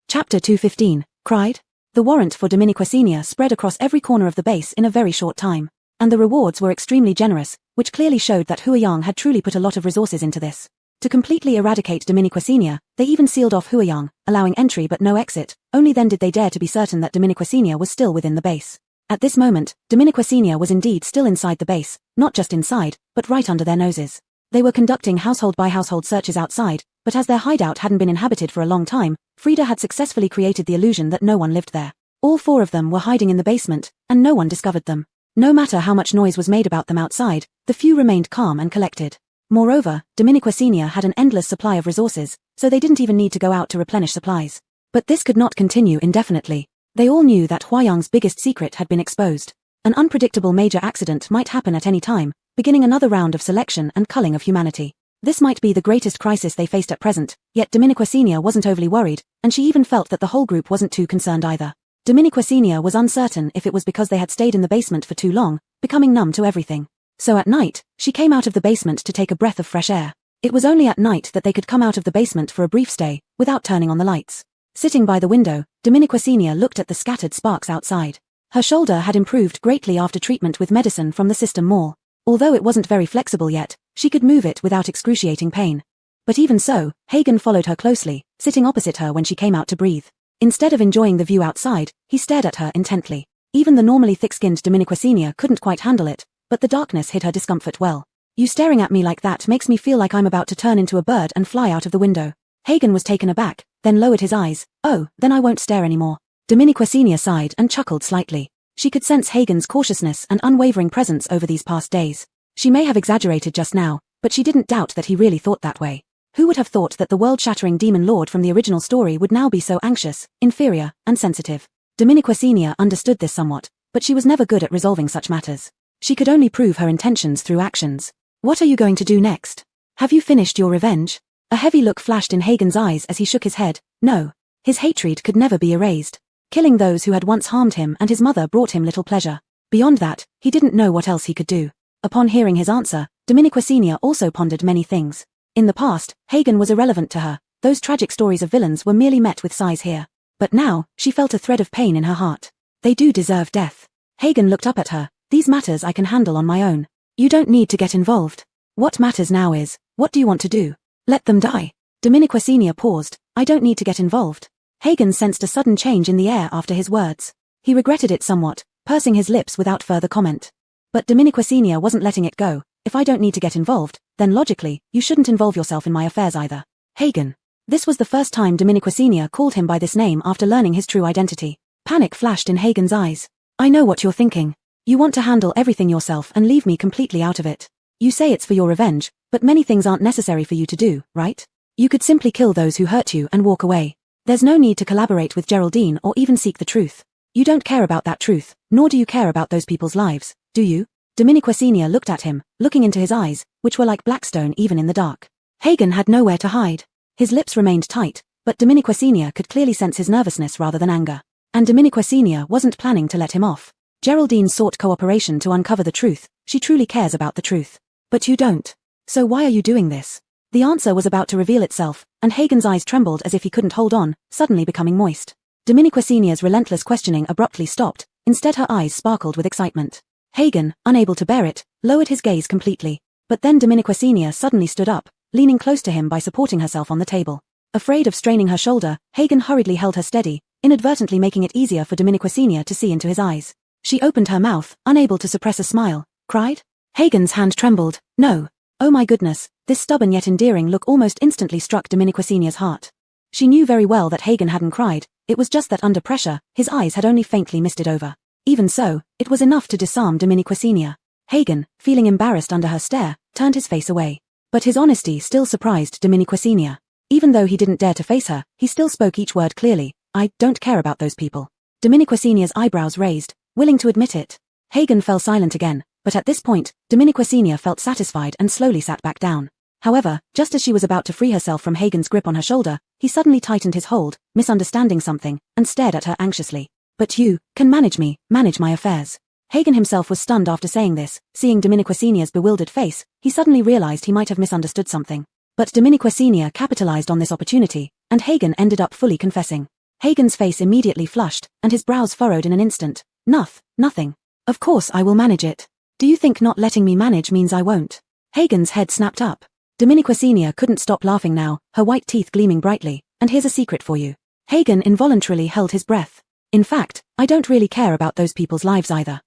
Speaker 1: Chapter 215, Cried? The warrant for Dominiqua Senior spread across every corner of the base in a very short time, and the rewards were extremely generous, which clearly showed that Huayang had truly put a lot of resources into this. To completely eradicate Dominiqua Senior, they even sealed off Huayang, allowing entry but no exit. Only then did they dare to be certain that Dominiqua Senior was still within the base. At this moment, Dominiqua Senior was indeed still inside the base, not just inside, but right under their noses. They were conducting household-by-household searches outside, but as their hideout hadn't been inhabited for a long time, Frida had successfully created the illusion that no one lived there. All four of them were hiding in the basement, and no one discovered them. No matter how much noise was made about them outside, the few remained calm and collected. Moreover, Dominiqua Senior had an endless supply of resources, so they didn't even need to go out to replenish supplies. But this could not continue indefinitely. They all knew that Huayang's biggest secret had been exposed. An unpredictable major accident might happen at any time, beginning another round of selection and culling of humanity. This might be the greatest crisis they faced at present, yet Dominiqua Senior wasn't overly worried, and she even felt that the whole group wasn't too concerned either. Dominiqua Senior was uncertain if it was because they had stayed in the basement for too long, becoming numb to everything. So at night, she came out of the basement to take a breath of fresh air. It was only at night that they could come out of the basement for a brief stay, without turning on the lights. Sitting by the window, Dominiqua Senior looked at the scattered sparks outside. Her shoulder had improved greatly after treatment with medicine from the System Mall. Although it wasn't very flexible yet, she could move it without excruciating pain. But even so, Hagen followed her closely, sitting opposite her when she came out to breathe. Instead of enjoying the view outside, he stared at her intently. Even the normally thick-skinned Dominiqua Senior couldn't quite handle it, but the darkness hid her discomfort well. You staring at me like that makes me feel like I'm about to turn into a bird and fly out of the window. Hagen was taken aback, then lowered his eyes. Oh, then I won't stare anymore. Dominiqua Senior sighed and chuckled slightly. She could sense Hagen's cautiousness and unwavering presence over these past days. She may have exaggerated just now, but she didn't doubt that he really thought that way. Who would have thought that the world-shattering demon lord from the original story would now be so anxious, inferior, and sensitive? Dominiqua Senior understood this somewhat, but she was never good at resolving such matters. She could only prove her intentions through actions. What are you going to do next? Have you finished your revenge? A heavy look flashed in Hagen's eyes as he shook his head. No. His hatred could never be erased. Killing those who had once harmed him and his mother brought him little pleasure. Beyond that, he didn't know what else he could do. Upon hearing his answer, Dominiqua Senior also pondered many things. In the past, Hagen was irrelevant to her. Those tragic stories of villains were merely met with sighs here. But now, she felt a thread of pain in her heart. They do deserve death. Hagen looked up at her. These matters I can handle on my own. You don't need to get involved. What matters now is, what do you want to do? Let them die. Dominiqua Senior paused. I don't need to get involved. Hagen sensed a sudden change in the air after his words. He regretted it somewhat, pursing his lips without further comment. But Dominiqua Senior wasn't letting it go. If I don't need to get involved, then logically, you shouldn't involve yourself in my affairs either. Hagen. This was the first time Dominiqua Senior called him by this name after learning his true identity. Panic flashed in Hagen's eyes. I know what you're thinking. You want to handle everything yourself and leave me completely out of it. You say it's for your revenge, but many things aren't necessary for you to do, right? You could simply kill those who hurt you and walk away. There's no need to collaborate with Geraldine or even seek the truth. You don't care about that truth, nor do you care about those people's lives, do you? Dominiqua Senior looked at him, looking into his eyes, which were like blackstone even in the dark. Hagen had nowhere to hide. His lips remained tight, but Dominiqua Senior could clearly sense his nervousness rather than anger. And Dominiqua Senior wasn't planning to let him off. Geraldine sought cooperation to uncover the truth. She truly cares about the truth. But you don't. So why are you doing this? The answer was about to reveal itself, and Hagen's eyes trembled as if he couldn't hold on, suddenly becoming moist. Dominiqua Senior's relentless questioning abruptly stopped. Instead her eyes sparkled with excitement. Hagen, unable to bear it, lowered his gaze completely. But then Dominiqua Senior suddenly stood up, leaning close to him by supporting herself on the table. Afraid of straining her shoulder, Hagen hurriedly held her steady, inadvertently making it easier for Dominiqua Senior to see into his eyes. She opened her mouth, unable to suppress a smile. Cried? Hagen's hand trembled. No. Oh my goodness, this stubborn yet endearing look almost instantly struck Dominiqua Senior's heart. She knew very well that Hagen hadn't cried, It was just that under pressure, his eyes had only faintly misted over. Even so, it was enough to disarm Dominiquesenia. Hagen, feeling embarrassed under her stare, turned his face away. But his honesty still surprised Dominiquesenia. Even though he didn't dare to face her, he still spoke each word clearly. I don't care about those people. Dominiquesenia's eyebrows raised, willing to admit it. Hagen fell silent again, but at this point, Dominiquesenia felt satisfied and slowly sat back down. However, just as she was about to free herself from Hagen's grip on her shoulder, he suddenly tightened his hold, misunderstanding something, and stared at her anxiously. But you can manage my affairs. Hagen himself was stunned after saying this. Seeing Dominiquesenia's bewildered face, he suddenly realized he might have misunderstood something. But Dominiquesenia capitalized on this opportunity, and Hagen ended up fully confessing. Hagen's face immediately flushed, and his brows furrowed in an instant. Nothing. Of course I will manage it. Do you think not letting me manage means I won't? Hagen's head snapped up. Dominiquesenia couldn't stop laughing now, her white teeth gleaming brightly. And here's a secret for you. Hagen involuntarily held his breath. In fact, I don't really care about those people's lives either.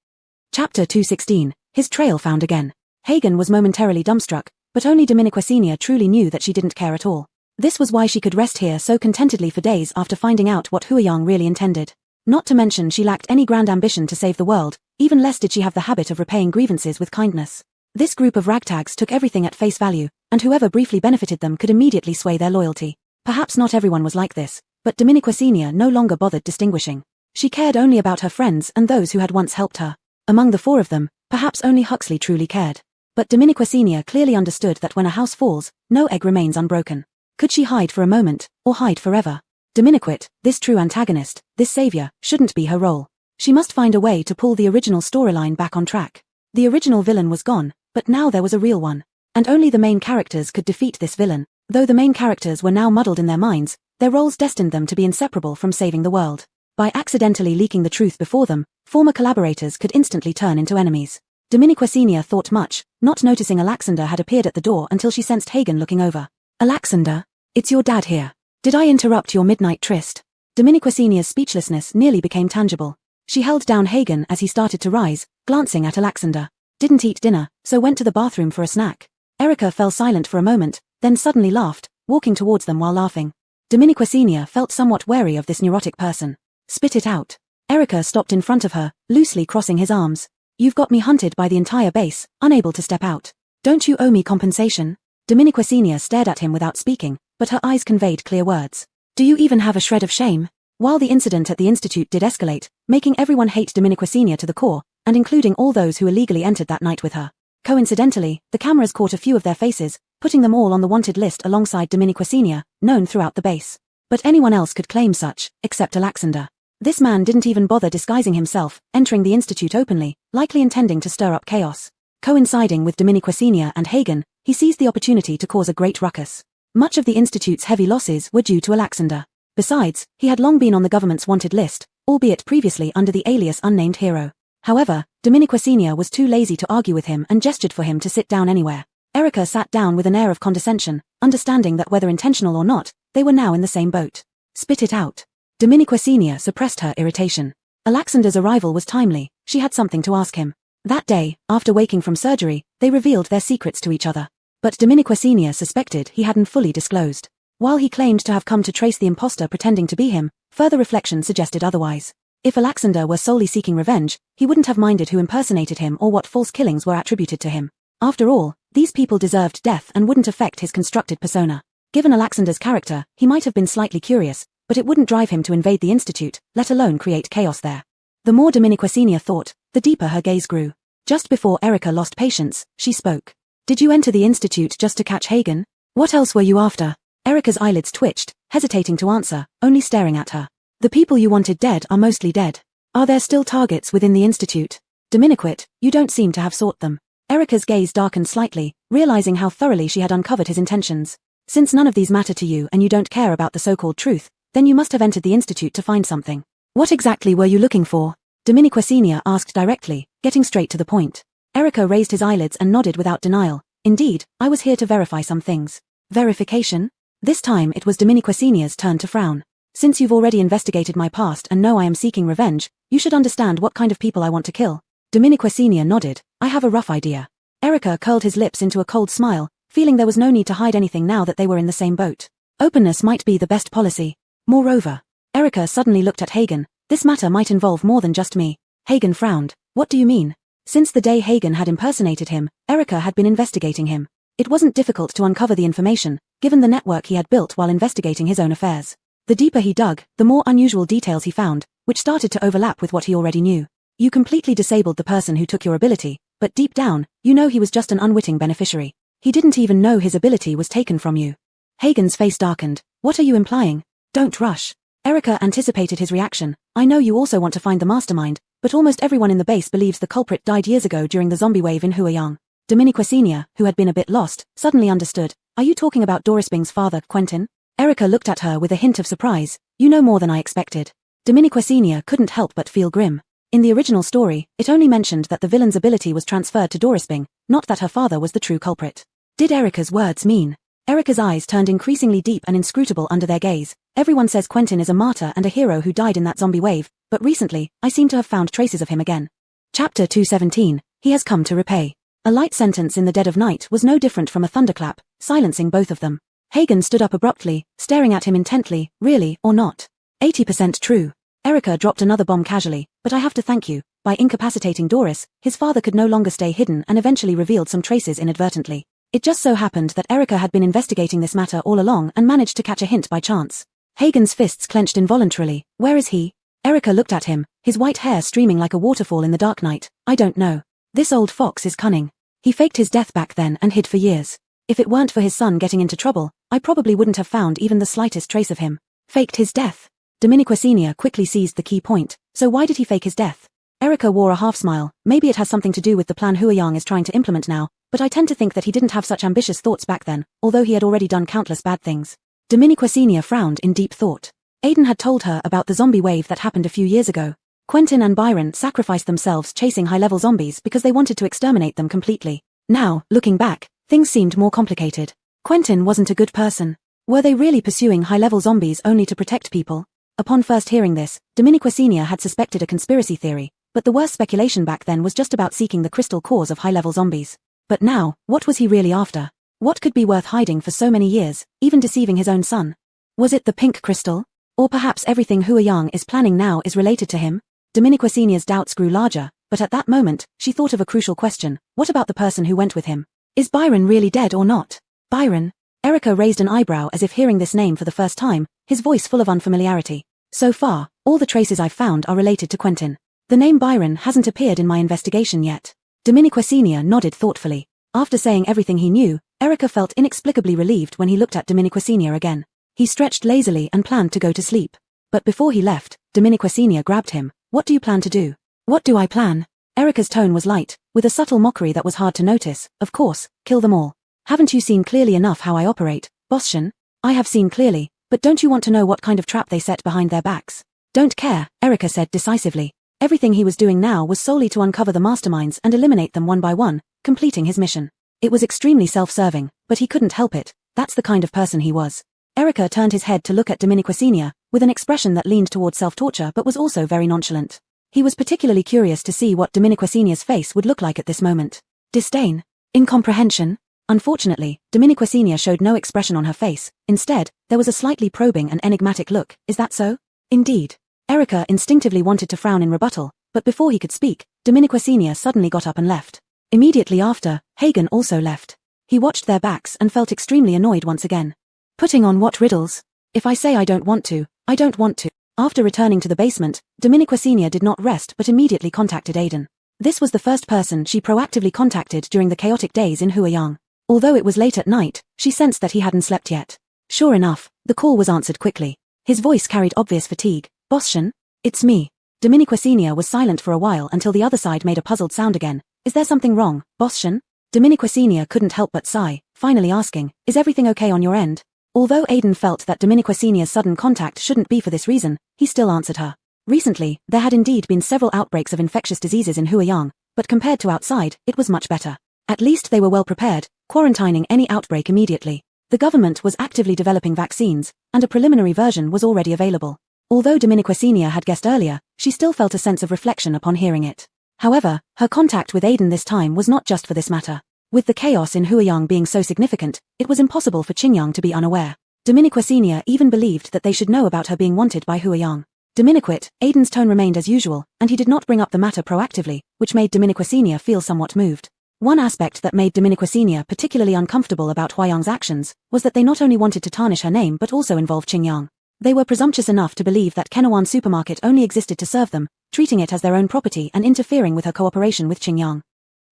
Speaker 1: Chapter 216, His Trail Found Again. Hagen was momentarily dumbstruck, but only Dominiquesenia truly knew that she didn't care at all. This was why she could rest here so contentedly for days after finding out what Huiyang really intended. Not to mention she lacked any grand ambition to save the world, even less did she have the habit of repaying grievances with kindness. This group of ragtags took everything at face value, and whoever briefly benefited them could immediately sway their loyalty. Perhaps not everyone was like this, but Dominiquesenia no longer bothered distinguishing. She cared only about her friends and those who had once helped her. Among the four of them, perhaps only Huxley truly cared. But Dominiquesenia clearly understood that when a house falls, no egg remains unbroken. Could she hide for a moment, or hide forever? Dominiquet, this true antagonist, this savior, shouldn't be her role. She must find a way to pull the original storyline back on track. The original villain was gone, but now there was a real one. And only the main characters could defeat this villain. Though the main characters were now muddled in their minds, their roles destined them to be inseparable from saving the world. By accidentally leaking the truth before them, former collaborators could instantly turn into enemies. Dominiquesenia thought much, not noticing Alexander had appeared at the door until she sensed Hagen looking over. Alexander, it's your dad here. Did I interrupt your midnight tryst? Dominiquesenia's speechlessness nearly became tangible. She held down Hagen as he started to rise, glancing at Alexander. Didn't eat dinner, so went to the bathroom for a snack. Erica fell silent for a moment, then suddenly laughed, walking towards them while laughing. Dominiquesenia felt somewhat wary of this neurotic person. Spit it out. Erica stopped in front of her, loosely crossing his arms. You've got me hunted by the entire base, unable to step out. Don't you owe me compensation? Dominiquesenia stared at him without speaking, but her eyes conveyed clear words. Do you even have a shred of shame? While the incident at the Institute did escalate, making everyone hate Dominiquesenia to the core, and including all those who illegally entered that night with her. Coincidentally, the cameras caught a few of their faces, putting them all on the wanted list alongside Dominiquesenia, known throughout the base. But anyone else could claim such, except Alexander. This man didn't even bother disguising himself, entering the Institute openly, likely intending to stir up chaos. Coinciding with Dominiquesenia and Hagen, he seized the opportunity to cause a great ruckus. Much of the Institute's heavy losses were due to Alexander. Besides, he had long been on the government's wanted list, albeit previously under the alias Unnamed Hero. However, Dominiquesenia was too lazy to argue with him and gestured for him to sit down anywhere. Erica sat down with an air of condescension, understanding that whether intentional or not, they were now in the same boat. Spit it out. Dominiquesenia suppressed her irritation. Alexander's arrival was timely, she had something to ask him. That day, after waking from surgery, they revealed their secrets to each other. But Dominiquesenia suspected he hadn't fully disclosed. While he claimed to have come to trace the imposter pretending to be him, further reflection suggested otherwise. If Alexander were solely seeking revenge, he wouldn't have minded who impersonated him or what false killings were attributed to him. After all, these people deserved death and wouldn't affect his constructed persona. Given Alexander's character, he might have been slightly curious, but it wouldn't drive him to invade the Institute, let alone create chaos there. The more Dominiquesenia thought, the deeper her gaze grew. Just before Erica lost patience, she spoke. Did you enter the Institute just to catch Hagen? What else were you after? Erica's eyelids twitched, hesitating to answer, only staring at her. The people you wanted dead are mostly dead. Are there still targets within the Institute? Dominiquet, you don't seem to have sought them. Erica's gaze darkened slightly, realizing how thoroughly she had uncovered his intentions. Since none of these matter to you and you don't care about the so-called truth, then you must have entered the Institute to find something. What exactly were you looking for? Dominiquesenia asked directly, getting straight to the point. Erica raised his eyelids and nodded without denial. Indeed, I was here to verify some things. Verification? This time it was Dominiquesenia's turn to frown. Since you've already investigated my past and know I am seeking revenge, you should understand what kind of people I want to kill. Dominiquesenia nodded. I have a rough idea. Erica curled his lips into a cold smile, feeling there was no need to hide anything now that they were in the same boat. Openness might be the best policy. Moreover, Erica suddenly looked at Hagen. This matter might involve more than just me. Hagen frowned. What do you mean? Since the day Hagen had impersonated him, Erica had been investigating him. It wasn't difficult to uncover the information, given the network he had built while investigating his own affairs. The deeper he dug, the more unusual details he found, which started to overlap with what he already knew. You completely disabled the person who took your ability, but deep down, you know he was just an unwitting beneficiary. He didn't even know his ability was taken from you. Hagen's face darkened. What are you implying? Don't rush. Erica anticipated his reaction. I know you also want to find the mastermind, but almost everyone in the base believes the culprit died years ago during the zombie wave in Huayang. Dominique Senior, who had been a bit lost, suddenly understood. Are you talking about Dorisbing's father, Quentin? Erica looked at her with a hint of surprise. You know more than I expected. Dominique Senior couldn't help but feel grim. In the original story, it only mentioned that the villain's ability was transferred to Dorisbing, not that her father was the true culprit. Did Erica's words mean? Erica's eyes turned increasingly deep and inscrutable under their gaze. Everyone says Quentin is a martyr and a hero who died in that zombie wave, but recently, I seem to have found traces of him again. Chapter 217, He has come to repay. A light sentence in the dead of night was no different from a thunderclap, silencing both of them. Hagen stood up abruptly, staring at him intently. Really, or not? 80% true. Erica dropped another bomb casually, but I have to thank you. By incapacitating Doris, his father could no longer stay hidden and eventually revealed some traces inadvertently. It just so happened that Erica had been investigating this matter all along and managed to catch a hint by chance. Hagen's fists clenched involuntarily. Where is he? Erica looked at him, his white hair streaming like a waterfall in the dark night. I don't know. This old fox is cunning. He faked his death back then and hid for years. If it weren't for his son getting into trouble, I probably wouldn't have found even the slightest trace of him. Faked his death? Dominique Senior quickly seized the key point. So why did he fake his death? Erica wore a half-smile. Maybe it has something to do with the plan Huayang is trying to implement now, but I tend to think that he didn't have such ambitious thoughts back then, although he had already done countless bad things. Dominique Senior frowned in deep thought. Aiden had told her about the zombie wave that happened a few years ago. Quentin and Byron sacrificed themselves chasing high-level zombies because they wanted to exterminate them completely. Now, looking back, things seemed more complicated. Quentin wasn't a good person. Were they really pursuing high-level zombies only to protect people? Upon first hearing this, Dominique Senior had suspected a conspiracy theory, but the worst speculation back then was just about seeking the crystal cause of high-level zombies. But now, what was he really after? What could be worth hiding for so many years, even deceiving his own son? Was it the pink crystal? Or perhaps everything Huayang is planning now is related to him? Dominique Senior's doubts grew larger, but at that moment, she thought of a crucial question. What about the person who went with him? Is Byron really dead or not? Byron? Erica raised an eyebrow as if hearing this name for the first time, his voice full of unfamiliarity. So far, all the traces I've found are related to Quentin. The name Byron hasn't appeared in my investigation yet. Dominique Senior nodded thoughtfully. After saying everything he knew, Erica felt inexplicably relieved when he looked at Dominique Senior again. He stretched lazily and planned to go to sleep. But before he left, Dominique Senior grabbed him. What do you plan to do? What do I plan? Erica's tone was light, with a subtle mockery that was hard to notice. Of course, kill them all. Haven't you seen clearly enough how I operate, Boschen? I have seen clearly, but don't you want to know what kind of trap they set behind their backs? Don't care, Erica said decisively. Everything he was doing now was solely to uncover the masterminds and eliminate them one by one, completing his mission. It was extremely self-serving, but he couldn't help it. That's the kind of person he was. Erica turned his head to look at Dominique Senior, with an expression that leaned toward self-torture but was also very nonchalant. He was particularly curious to see what Dominique Senior's face would look like at this moment. Disdain? Incomprehension? Unfortunately, Dominique Senior showed no expression on her face. Instead, there was a slightly probing and enigmatic look. Is that so? Indeed. Erica instinctively wanted to frown in rebuttal, but before he could speak, Dominique Senior suddenly got up and left. Immediately after, Hagen also left. He watched their backs and felt extremely annoyed once again. Putting on what riddles? If I say I don't want to, I don't want to. After returning to the basement, Dominique Senior did not rest but immediately contacted Aiden. This was the first person she proactively contacted during the chaotic days in Huayang. Although it was late at night, she sensed that he hadn't slept yet. Sure enough, the call was answered quickly. His voice carried obvious fatigue. Boschen? It's me. Dominique Senior was silent for a while until the other side made a puzzled sound again. Is there something wrong, Boschen? Dominique Senior couldn't help but sigh, finally asking, is everything okay on your end? Although Aiden felt that Dominique Senior's sudden contact shouldn't be for this reason, he still answered her. Recently, there had indeed been several outbreaks of infectious diseases in Huayang, but compared to outside, it was much better. At least they were well prepared, quarantining any outbreak immediately. The government was actively developing vaccines, and a preliminary version was already available. Although Dominique Senior had guessed earlier, she still felt a sense of reflection upon hearing it. However, her contact with Aiden this time was not just for this matter. With the chaos in Huayang being so significant, it was impossible for Qingyang to be unaware. Dominique Senior even believed that they should know about her being wanted by Hua Yang. Dominique, Aiden's tone remained as usual, and he did not bring up the matter proactively, which made Dominique Senior feel somewhat moved. One aspect that made Dominique Senior particularly uncomfortable about Hua Yang's actions was that they not only wanted to tarnish her name but also involved Qing Yang. They were presumptuous enough to believe that Kenawan Supermarket only existed to serve them, treating it as their own property and interfering with her cooperation with Qing Yang.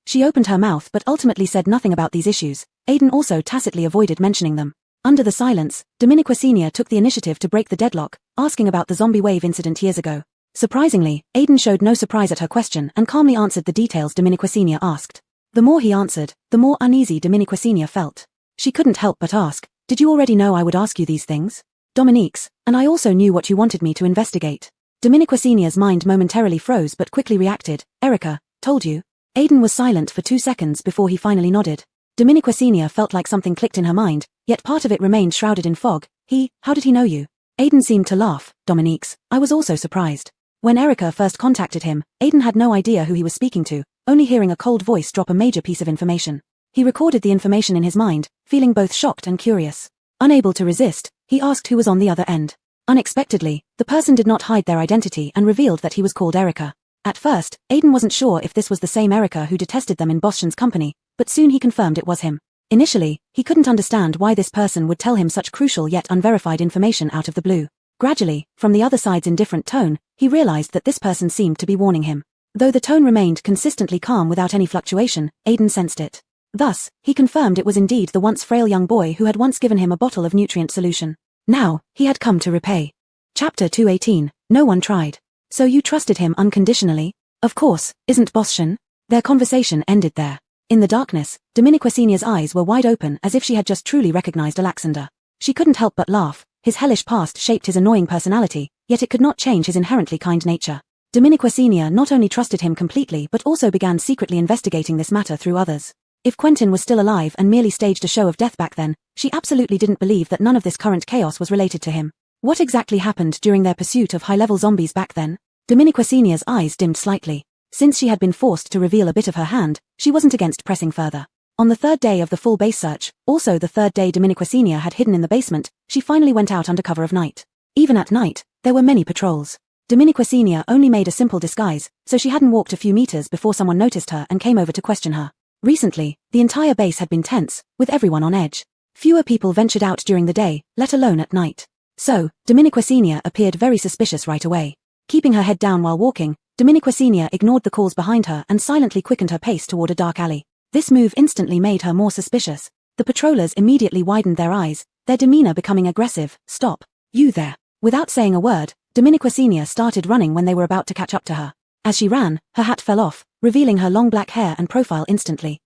Speaker 1: She opened her mouth but ultimately said nothing about these issues. Aiden also tacitly avoided mentioning them. Under the silence, Dominique Senior took the initiative to break the deadlock, asking about the zombie wave incident years ago. Surprisingly, Aiden showed no surprise at her question and calmly answered the details Dominique Senior asked. The more he answered, the more uneasy Dominique Senior felt. She couldn't help but ask, "Did you already know I would ask you these things?" "Dominique's, and I also knew what you wanted me to investigate." Dominique Senior's mind momentarily froze but quickly reacted, "Erica, told you?" Aiden was silent for 2 seconds before he finally nodded. Dominique Senior felt like something clicked in her mind, yet part of it remained shrouded in fog. How did he know you?" Aiden seemed to laugh. "Dominique's, I was also surprised. When Erica first contacted him, Aiden had no idea who he was speaking to, only hearing a cold voice drop a major piece of information. He recorded the information in his mind, feeling both shocked and curious. Unable to resist, he asked who was on the other end. Unexpectedly, the person did not hide their identity and revealed that he was called Erica. At first, Aiden wasn't sure if this was the same Erica who detested them in Boston's company, but soon he confirmed it was him. Initially, he couldn't understand why this person would tell him such crucial yet unverified information out of the blue. Gradually, from the other side's indifferent tone, he realized that this person seemed to be warning him. Though the tone remained consistently calm without any fluctuation, Aiden sensed it. Thus, he confirmed it was indeed the once frail young boy who had once given him a bottle of nutrient solution. Now, he had come to repay. Chapter 218, No One Tried. "So you trusted him unconditionally?" "Of course, isn't Boston?" Their conversation ended there. In the darkness, Dominique Senior's eyes were wide open as if she had just truly recognized Alexander. She couldn't help but laugh. His hellish past shaped his annoying personality, yet it could not change his inherently kind nature. Dominique Senior not only trusted him completely but also began secretly investigating this matter through others. If Quentin was still alive and merely staged a show of death back then, she absolutely didn't believe that none of this current chaos was related to him. What exactly happened during their pursuit of high-level zombies back then? Dominique Senior's eyes dimmed slightly. Since she had been forced to reveal a bit of her hand, she wasn't against pressing further. On the third day of the full base search, also the third day Dominique Senior had hidden in the basement, she finally went out under cover of night. Even at night, there were many patrols. Dominique Senior only made a simple disguise, so she hadn't walked a few meters before someone noticed her and came over to question her. Recently, the entire base had been tense, with everyone on edge. Fewer people ventured out during the day, let alone at night. So, Dominique Senior appeared very suspicious right away. Keeping her head down while walking, Dominique Senior ignored the calls behind her and silently quickened her pace toward a dark alley. This move instantly made her more suspicious. The patrollers immediately widened their eyes, their demeanor becoming aggressive. "Stop. You there." Without saying a word, Dominique Senior started running when they were about to catch up to her. As she ran, her hat fell off, revealing her long black hair and profile instantly.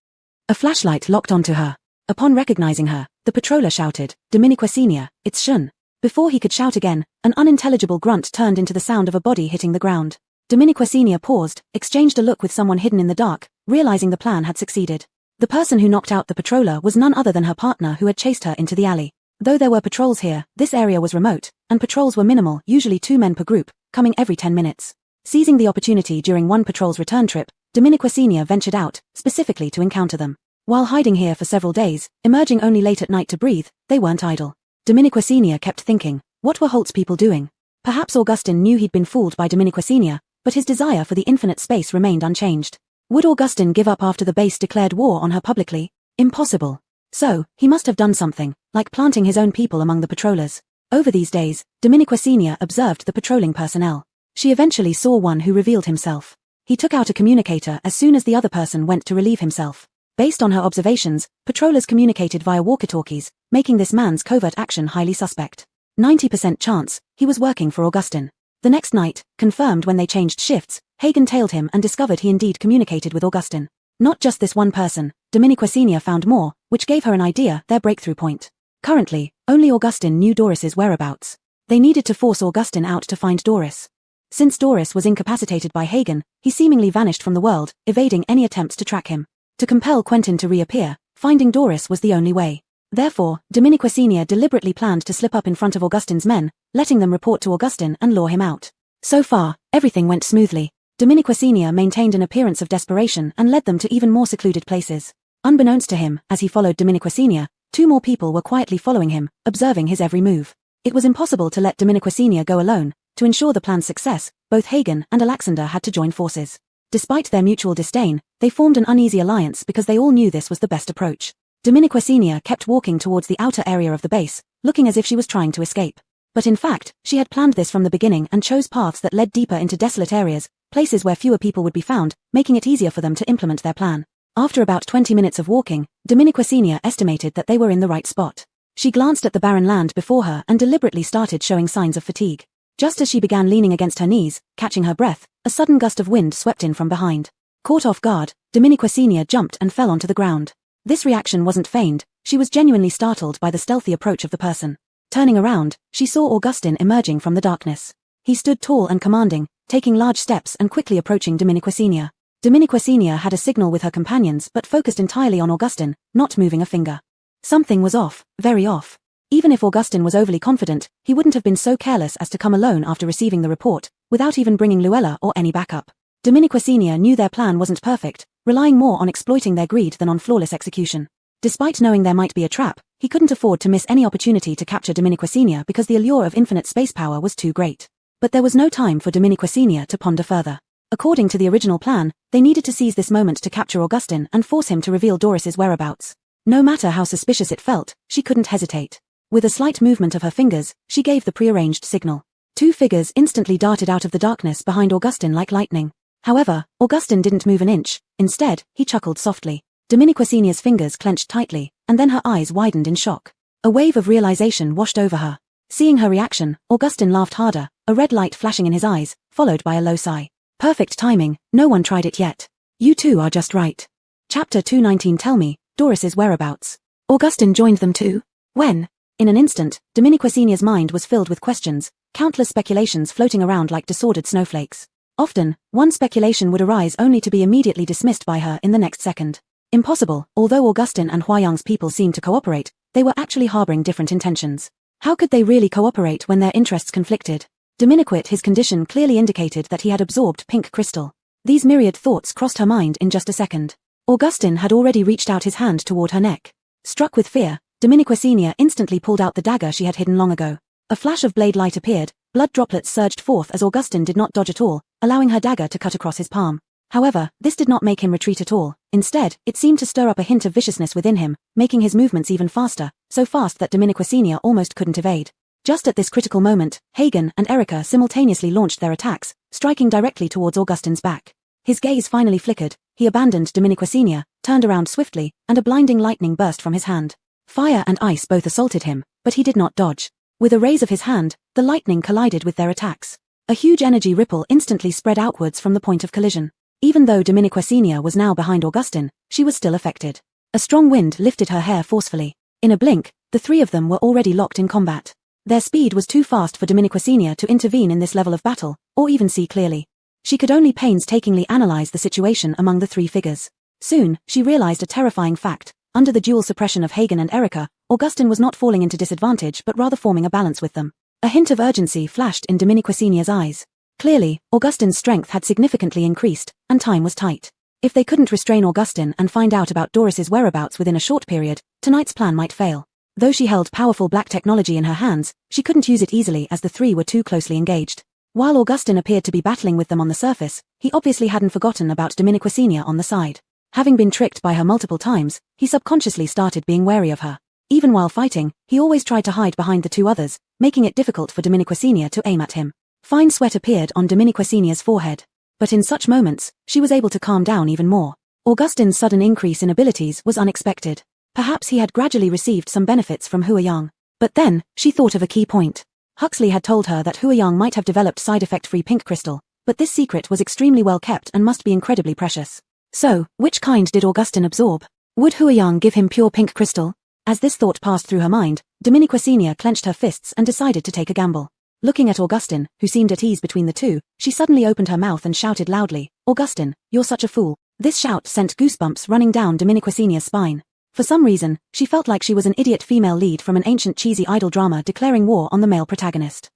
Speaker 1: A flashlight locked onto her. Upon recognizing her, the patroller shouted, "Dominique Senior, it's Shun." Before he could shout again, an unintelligible grunt turned into the sound of a body hitting the ground. Dominique Senior paused, exchanged a look with someone hidden in the dark, realizing the plan had succeeded. The person who knocked out the patroller was none other than her partner who had chased her into the alley. Though there were patrols here, this area was remote, and patrols were minimal, usually 2 men per group, coming every 10 minutes. Seizing the opportunity during one patrol's return trip, Dominique Senior ventured out, specifically to encounter them. While hiding here for several days, emerging only late at night to breathe, they weren't idle. Dominique Senior kept thinking, what were Holt's people doing? Perhaps Augustin knew he'd been fooled by Dominique Senior, but his desire for the infinite space remained unchanged. Would Augustin give up after the base declared war on her publicly? Impossible. So, he must have done something, like planting his own people among the patrollers. Over these days, Dominique Senior observed the patrolling personnel. She eventually saw one who revealed himself. He took out a communicator as soon as the other person went to relieve himself. Based on her observations, patrollers communicated via walkie-talkies, making this man's covert action highly suspect. 90% chance, he was working for Augustin. The next night, confirmed when they changed shifts, Hagen tailed him and discovered he indeed communicated with Augustin. Not just this one person, Dominique Senior found more, which gave her an idea, their breakthrough point. Currently, only Augustin knew Doris's whereabouts. They needed to force Augustin out to find Doris. Since Doris was incapacitated by Hagen, he seemingly vanished from the world, evading any attempts to track him. To compel Quentin to reappear, finding Doris was the only way. Therefore, Dominique Senior deliberately planned to slip up in front of Augustin's men, letting them report to Augustin and lure him out. So far, everything went smoothly. Dominique Senior maintained an appearance of desperation and led them to even more secluded places. Unbeknownst to him, as he followed Dominique Senior, 2 more people were quietly following him, observing his every move. It was impossible to let Dominiquesenia go alone. To ensure the plan's success, both Hagen and Alexander had to join forces. Despite their mutual disdain, they formed an uneasy alliance because they all knew this was the best approach. Dominiquesenia kept walking towards the outer area of the base, looking as if she was trying to escape. But in fact, she had planned this from the beginning and chose paths that led deeper into desolate areas, places where fewer people would be found, making it easier for them to implement their plan. After about 20 minutes of walking, Dominiquesenia estimated that they were in the right spot. She glanced at the barren land before her and deliberately started showing signs of fatigue. Just as she began leaning against her knees, catching her breath, a sudden gust of wind swept in from behind. Caught off guard, Dominiquesenia jumped and fell onto the ground. This reaction wasn't feigned, she was genuinely startled by the stealthy approach of the person. Turning around, she saw Augustin emerging from the darkness. He stood tall and commanding, taking large steps and quickly approaching Dominiquesenia. Dominiquesenia had a signal with her companions but focused entirely on Augustin, not moving a finger. Something was off, very off. Even if Augustin was overly confident, he wouldn't have been so careless as to come alone after receiving the report, without even bringing Luella or any backup. Dominiquesenia knew their plan wasn't perfect, relying more on exploiting their greed than on flawless execution. Despite knowing there might be a trap, he couldn't afford to miss any opportunity to capture Dominiquesenia because the allure of infinite space power was too great. But there was no time for Dominiquesenia to ponder further. According to the original plan, they needed to seize this moment to capture Augustin and force him to reveal Doris's whereabouts. No matter how suspicious it felt, she couldn't hesitate. With a slight movement of her fingers, she gave the prearranged signal. 2 figures instantly darted out of the darkness behind Augustin like lightning. However, Augustin didn't move an inch. Instead, he chuckled softly. Dominiquesenia's fingers clenched tightly, and then her eyes widened in shock. A wave of realization washed over her. Seeing her reaction, Augustin laughed harder, a red light flashing in his eyes, followed by a low sigh. Perfect timing, no one tried it yet. You two are just right. Chapter 219. Tell me, Doris's whereabouts. Augustin joined them too. When? In an instant, Dominiquesenia's mind was filled with questions, countless speculations floating around like disordered snowflakes. Often, one speculation would arise only to be immediately dismissed by her in the next second. Impossible. Although Augustin and Huayang's people seemed to cooperate, they were actually harboring different intentions. How could they really cooperate when their interests conflicted? Dominiquet, his condition clearly indicated that he had absorbed pink crystal. These myriad thoughts crossed her mind in just a second. Augustin had already reached out his hand toward her neck. Struck with fear, Dominiquesenia instantly pulled out the dagger she had hidden long ago. A flash of blade light appeared, blood droplets surged forth as Augustin did not dodge at all, allowing her dagger to cut across his palm. However, this did not make him retreat at all. Instead, it seemed to stir up a hint of viciousness within him, making his movements even faster, so fast that Dominiquesenia almost couldn't evade. Just at this critical moment, Hagen and Erica simultaneously launched their attacks, striking directly towards Augustin's back. His gaze finally flickered, he abandoned Dominiquesenia, turned around swiftly, and a blinding lightning burst from his hand. Fire and ice both assaulted him, but he did not dodge. With a raise of his hand, the lightning collided with their attacks. A huge energy ripple instantly spread outwards from the point of collision. Even though Dominiquesenia was now behind Augustin, she was still affected. A strong wind lifted her hair forcefully. In a blink, the 3 of them were already locked in combat. Their speed was too fast for Dominiquesenia to intervene in this level of battle, or even see clearly. She could only painstakingly analyze the situation among the 3 figures. Soon, she realized a terrifying fact. Under the dual suppression of Hagen and Erica, Augustin was not falling into disadvantage but rather forming a balance with them. A hint of urgency flashed in Dominiquesenia's eyes. Clearly, Augustin's strength had significantly increased, and time was tight. If they couldn't restrain Augustin and find out about Doris's whereabouts within a short period, tonight's plan might fail. Though she held powerful black technology in her hands, she couldn't use it easily as the 3 were too closely engaged. While Augustin appeared to be battling with them on the surface, he obviously hadn't forgotten about Dominiquesenia on the side. Having been tricked by her multiple times, he subconsciously started being wary of her. Even while fighting, he always tried to hide behind the 2 others, making it difficult for Dominiquesenia to aim at him. Fine sweat appeared on Dominiquesenia's forehead. But in such moments, she was able to calm down even more. Augustin's sudden increase in abilities was unexpected. Perhaps he had gradually received some benefits from Huayang. But then, she thought of a key point. Huxley had told her that Huayang might have developed side-effect-free pink crystal, but this secret was extremely well kept and must be incredibly precious. So, which kind did Augustin absorb? Would Huayang give him pure pink crystal? As this thought passed through her mind, Dominiquesenia clenched her fists and decided to take a gamble. Looking at Augustin, who seemed at ease between the 2, she suddenly opened her mouth and shouted loudly, "Augustin, you're such a fool." This shout sent goosebumps running down Dominiquesenia's spine. For some reason, she felt like she was an idiot female lead from an ancient cheesy idol drama declaring war on the male protagonist.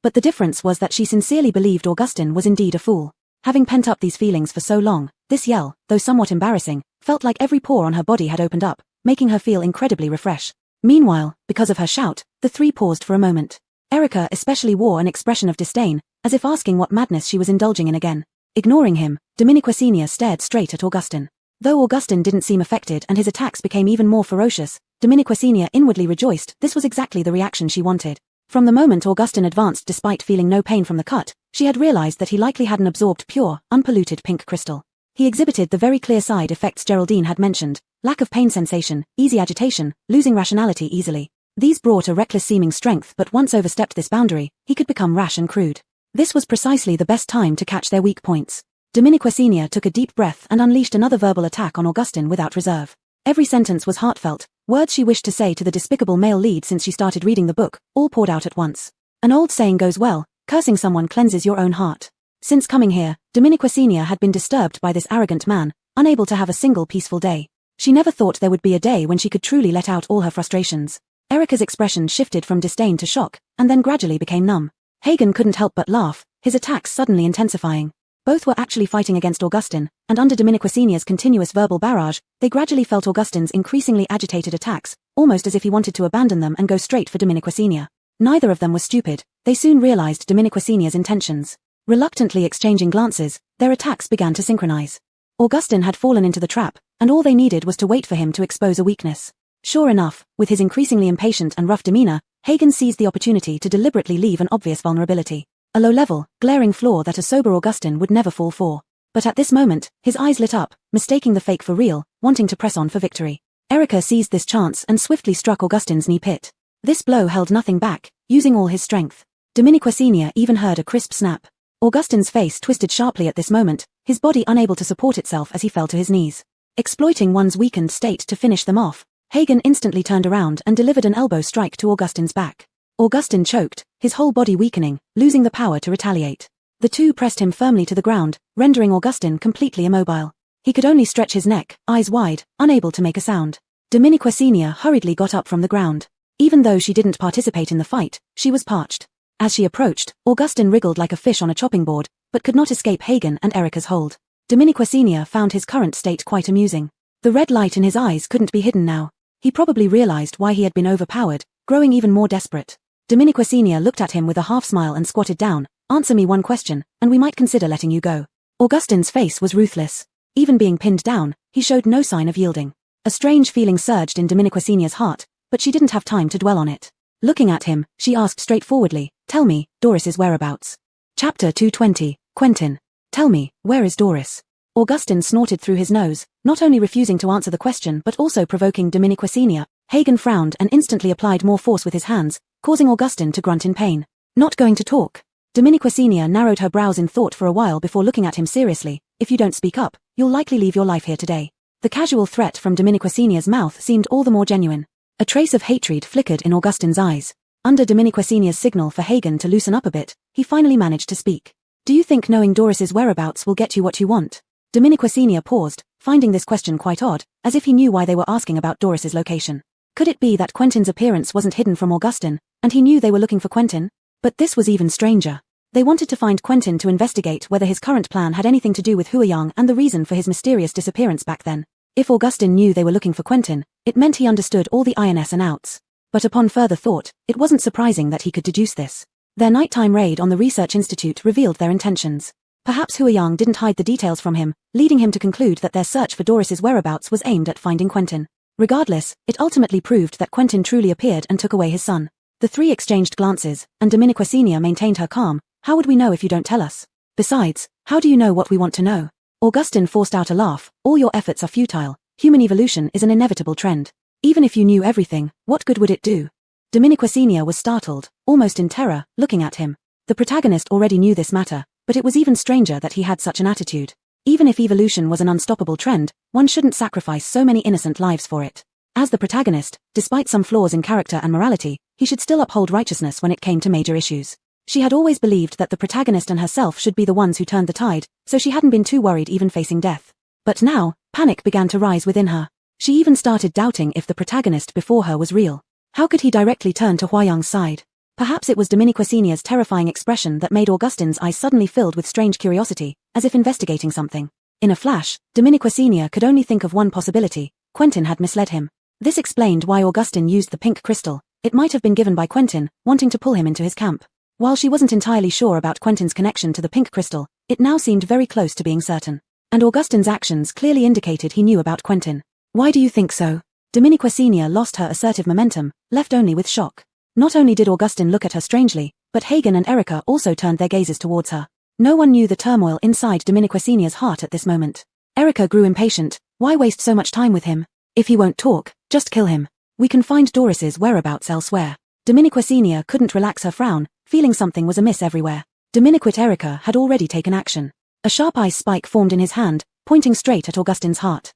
Speaker 1: But the difference was that she sincerely believed Augustin was indeed a fool. Having pent up these feelings for so long, this yell, though somewhat embarrassing, felt like every pore on her body had opened up, making her feel incredibly refreshed. Meanwhile, because of her shout, the three paused for a moment. Erica especially wore an expression of disdain, as if asking what madness she was indulging in again. Ignoring him, Dominique Senior stared straight at Augustin. Though Augustin didn't seem affected and his attacks became even more ferocious, Dominique Senior inwardly rejoiced. This was exactly the reaction she wanted. From the moment Augustin advanced despite feeling no pain from the cut, she had realized that he likely hadn't absorbed pure, unpolluted pink crystal. He exhibited the very clear side effects Geraldine had mentioned: lack of pain sensation, easy agitation, losing rationality easily. These brought a reckless-seeming strength, but once overstepped this boundary, he could become rash and crude. This was precisely the best time to catch their weak points. Dominique Senior took a deep breath and unleashed another verbal attack on Augustin without reserve. Every sentence was heartfelt, words she wished to say to the despicable male lead since she started reading the book, all poured out at once. An old saying goes well: cursing someone cleanses your own heart. Since coming here, Dominique Senior had been disturbed by this arrogant man, unable to have a single peaceful day. She never thought there would be a day when she could truly let out all her frustrations. Erica's expression shifted from disdain to shock, and then gradually became numb. Hagen couldn't help but laugh, his attacks suddenly intensifying. Both were actually fighting against Augustin, and under Dominique Senior's continuous verbal barrage, they gradually felt Augustin's increasingly agitated attacks, almost as if he wanted to abandon them and go straight for Dominique Senior. Neither of them was stupid, they soon realized Dominique Senior's intentions. Reluctantly exchanging glances, their attacks began to synchronize. Augustin had fallen into the trap, and all they needed was to wait for him to expose a weakness. Sure enough, with his increasingly impatient and rough demeanor, Hagen seized the opportunity to deliberately leave an obvious vulnerability. A low-level, glaring flaw that a sober Augustin would never fall for. But at this moment, his eyes lit up, mistaking the fake for real, wanting to press on for victory. Erica seized this chance and swiftly struck Augustin's knee pit. This blow held nothing back, using all his strength. Dominique Senior even heard a crisp snap. Augustin's face twisted sharply at this moment, his body unable to support itself as he fell to his knees. Exploiting one's weakened state to finish them off, Hagen instantly turned around and delivered an elbow strike to Augustin's back. Augustin choked, his whole body weakening, losing the power to retaliate. The two pressed him firmly to the ground, rendering Augustin completely immobile. He could only stretch his neck, eyes wide, unable to make a sound. Dominique Senior hurriedly got up from the ground. Even though she didn't participate in the fight, she was parched. As she approached, Augustin wriggled like a fish on a chopping board, but could not escape Hagen and Erica's hold. Dominique Senior found his current state quite amusing. The red light in his eyes couldn't be hidden now. He probably realized why he had been overpowered, growing even more desperate. Dominique Senior looked at him with a half-smile and squatted down. "Answer me one question, and we might consider letting you go." Augustin's face was ruthless. Even being pinned down, he showed no sign of yielding. A strange feeling surged in Dominique Senior's heart, but she didn't have time to dwell on it. Looking at him, she asked straightforwardly, "Tell me, Doris's whereabouts." Chapter 220, Quentin. "Tell me, where is Doris?" Augustin snorted through his nose, not only refusing to answer the question but also provoking Dominique Senior. Hagen frowned and instantly applied more force with his hands, causing Augustin to grunt in pain. "Not going to talk?" Dominique Senior narrowed her brows in thought for a while before looking at him seriously. "If you don't speak up, you'll likely leave your life here today." The casual threat from Dominique Senior's mouth seemed all the more genuine. A trace of hatred flickered in Augustin's eyes. Under Dominique Senior's signal for Hagen to loosen up a bit, he finally managed to speak. "Do you think knowing Doris's whereabouts will get you what you want?" Dominique Senior paused, finding this question quite odd, as if he knew why they were asking about Doris's location. Could it be that Quentin's appearance wasn't hidden from Augustin, and he knew they were looking for Quentin? But this was even stranger. They wanted to find Quentin to investigate whether his current plan had anything to do with Huayang and the reason for his mysterious disappearance back then. If Augustin knew they were looking for Quentin, it meant he understood all the ins and outs. But upon further thought, it wasn't surprising that he could deduce this. Their nighttime raid on the research institute revealed their intentions. Perhaps Huayang didn't hide the details from him, leading him to conclude that their search for Doris's whereabouts was aimed at finding Quentin. Regardless, it ultimately proved that Quentin truly appeared and took away his son. The three exchanged glances, and Dominique Senior maintained her calm. "How would we know if you don't tell us? Besides, how do you know what we want to know?" Augustin forced out a laugh. "All your efforts are futile. Human evolution is an inevitable trend. Even if you knew everything, what good would it do?" Dominique Senior was startled, almost in terror, looking at him. The protagonist already knew this matter, but it was even stranger that he had such an attitude. Even if evolution was an unstoppable trend, one shouldn't sacrifice so many innocent lives for it. As the protagonist, despite some flaws in character and morality, he should still uphold righteousness when it came to major issues. She had always believed that the protagonist and herself should be the ones who turned the tide, so she hadn't been too worried even facing death. But now, panic began to rise within her. She even started doubting if the protagonist before her was real. How could he directly turn to Huayang's side? Perhaps it was Dominique Senior's terrifying expression that made Augustin's eyes suddenly filled with strange curiosity, as if investigating something. In a flash, Dominique Senior could only think of one possibility: Quentin had misled him. This explained why Augustin used the pink crystal. It might have been given by Quentin, wanting to pull him into his camp. While she wasn't entirely sure about Quentin's connection to the pink crystal, it now seemed very close to being certain. And Augustin's actions clearly indicated he knew about Quentin. Why do you think so? Dominique Senior lost her assertive momentum, left only with shock. Not only did Augustin look at her strangely, but Hagen and Erica also turned their gazes towards her. No one knew the turmoil inside Dominique Senior's heart at this moment. Erica grew impatient. Why waste so much time with him? If he won't talk, just kill him. We can find Doris's whereabouts elsewhere. Dominique Senior couldn't relax her frown, feeling something was amiss everywhere. Dominique Erica had already taken action. A sharp ice spike formed in his hand, pointing straight at Augustin's heart.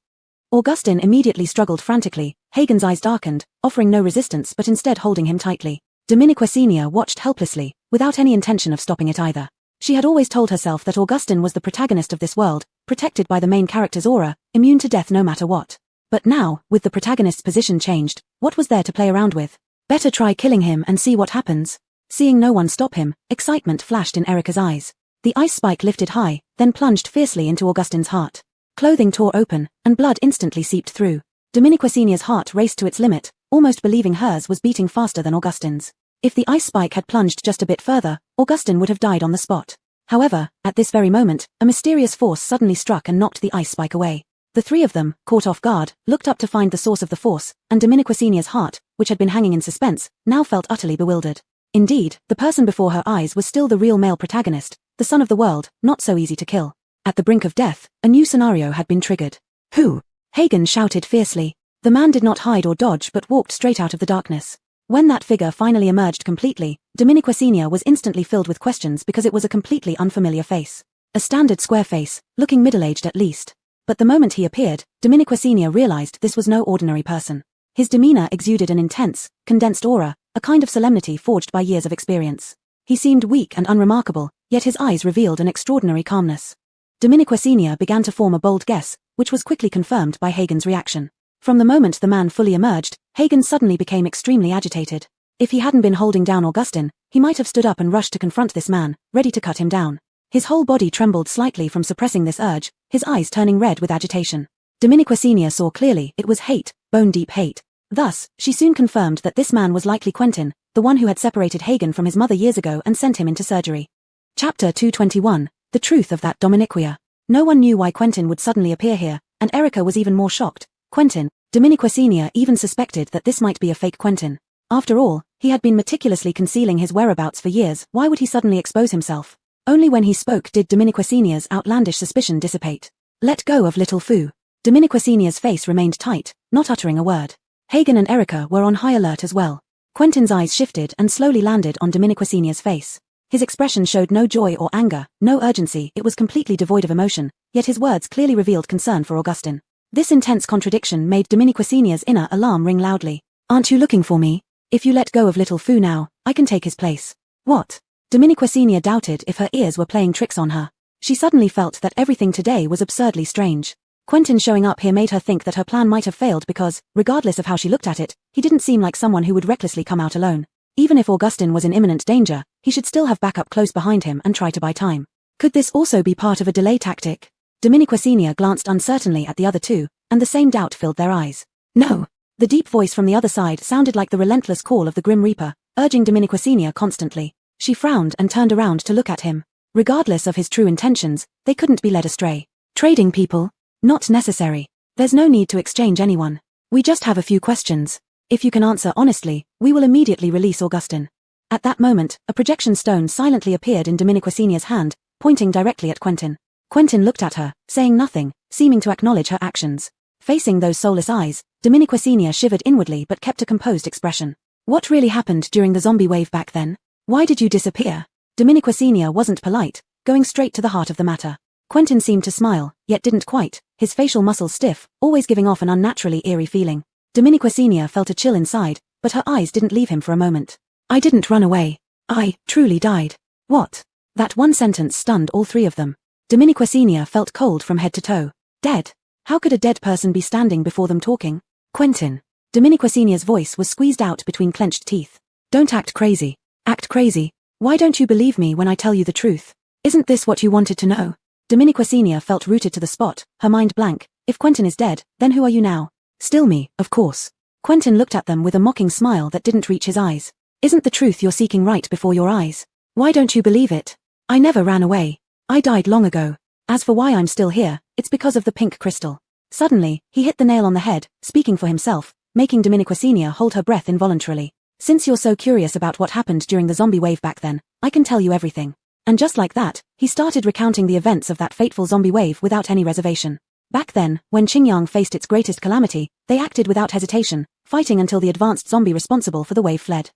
Speaker 1: Augustin immediately struggled frantically. Hagen's eyes darkened, offering no resistance but instead holding him tightly. Dominique Senior watched helplessly, without any intention of stopping it either. She had always told herself that Augustin was the protagonist of this world, protected by the main character's aura, immune to death no matter what. But now, with the protagonist's position changed, what was there to play around with? Better try killing him and see what happens. Seeing no one stop him, excitement flashed in Erica's eyes. The ice spike lifted high, then plunged fiercely into Augustin's heart. Clothing tore open, and blood instantly seeped through. Dominique Senior's heart raced to its limit, almost believing hers was beating faster than Augustin's. If the ice spike had plunged just a bit further, Augustin would have died on the spot. However, at this very moment, a mysterious force suddenly struck and knocked the ice spike away. The three of them, caught off guard, looked up to find the source of the force, and Dominique Senior's heart, which had been hanging in suspense, now felt utterly bewildered. Indeed, the person before her eyes was still the real male protagonist, the son of the world, not so easy to kill. At the brink of death, a new scenario had been triggered. Who? Hagen shouted fiercely. The man did not hide or dodge but walked straight out of the darkness. When that figure finally emerged completely, Dominique Senior was instantly filled with questions because it was a completely unfamiliar face. A standard square face, looking middle-aged at least. But the moment he appeared, Dominique Senior realized this was no ordinary person. His demeanor exuded an intense, condensed aura, a kind of solemnity forged by years of experience. He seemed weak and unremarkable, yet his eyes revealed an extraordinary calmness. Dominique Senior began to form a bold guess, which was quickly confirmed by Hagen's reaction. From the moment the man fully emerged, Hagen suddenly became extremely agitated. If he hadn't been holding down Augustin, he might have stood up and rushed to confront this man, ready to cut him down. His whole body trembled slightly from suppressing this urge, his eyes turning red with agitation. Dominique Senior saw clearly it was hate, bone-deep hate. Thus, she soon confirmed that this man was likely Quentin, the one who had separated Hagen from his mother years ago and sent him into surgery. Chapter 221. The truth of that Dominiquia. No one knew why Quentin would suddenly appear here, and Erica was even more shocked. Quentin, Dominique Senior even suspected that this might be a fake Quentin. After all, he had been meticulously concealing his whereabouts for years. Why would he suddenly expose himself? Only when he spoke did Dominique Senior's outlandish suspicion dissipate. Let go of little Fu. Dominique Senior's face remained tight, not uttering a word. Hagen and Erica were on high alert as well. Quentin's eyes shifted and slowly landed on Dominique Senior's face. His expression showed no joy or anger, no urgency, it was completely devoid of emotion, yet his words clearly revealed concern for Augustin. This intense contradiction made Dominique Senior's inner alarm ring loudly. Aren't you looking for me? If you let go of little Fu now, I can take his place. What? Dominique Senior doubted if her ears were playing tricks on her. She suddenly felt that everything today was absurdly strange. Quentin showing up here made her think that her plan might have failed because, regardless of how she looked at it, he didn't seem like someone who would recklessly come out alone. Even if Augustin was in imminent danger, he should still have backup close behind him and try to buy time. Could this also be part of a delay tactic? Dominique Senior glanced uncertainly at the other two, and the same doubt filled their eyes. No! The deep voice from the other side sounded like the relentless call of the Grim Reaper, urging Dominique Senior constantly. She frowned and turned around to look at him. Regardless of his true intentions, they couldn't be led astray. Trading people? Not necessary. There's no need to exchange anyone. We just have a few questions. If you can answer honestly, we will immediately release Augustin. At that moment, a projection stone silently appeared in Dominique Senior's hand, pointing directly at Quentin. Quentin looked at her, saying nothing, seeming to acknowledge her actions. Facing those soulless eyes, Dominique Senior shivered inwardly but kept a composed expression. What really happened during the zombie wave back then? Why did you disappear? Dominique Senior wasn't polite, going straight to the heart of the matter. Quentin seemed to smile, yet didn't quite, his facial muscles stiff, always giving off an unnaturally eerie feeling. Dominique Senior felt a chill inside, but her eyes didn't leave him for a moment. I didn't run away. I truly died. What? That one sentence stunned all three of them. Dominique Senior felt cold from head to toe. Dead? How could a dead person be standing before them talking? Quentin. Dominique Senior's voice was squeezed out between clenched teeth. Don't act crazy. Act crazy. Why don't you believe me when I tell you the truth? Isn't this what you wanted to know? Dominique Senior felt rooted to the spot, her mind blank. If Quentin is dead, then who are you now? Still me, of course. Quentin looked at them with a mocking smile that didn't reach his eyes. Isn't the truth you're seeking right before your eyes? Why don't you believe it? I never ran away. I died long ago. As for why I'm still here, it's because of the pink crystal. Suddenly, he hit the nail on the head, speaking for himself, making Dominiquacenia hold her breath involuntarily. Since you're so curious about what happened during the zombie wave back then, I can tell you everything. And just like that, he started recounting the events of that fateful zombie wave without any reservation. Back then, when Qingyang faced its greatest calamity, they acted without hesitation, fighting until the advanced zombie responsible for the wave fled.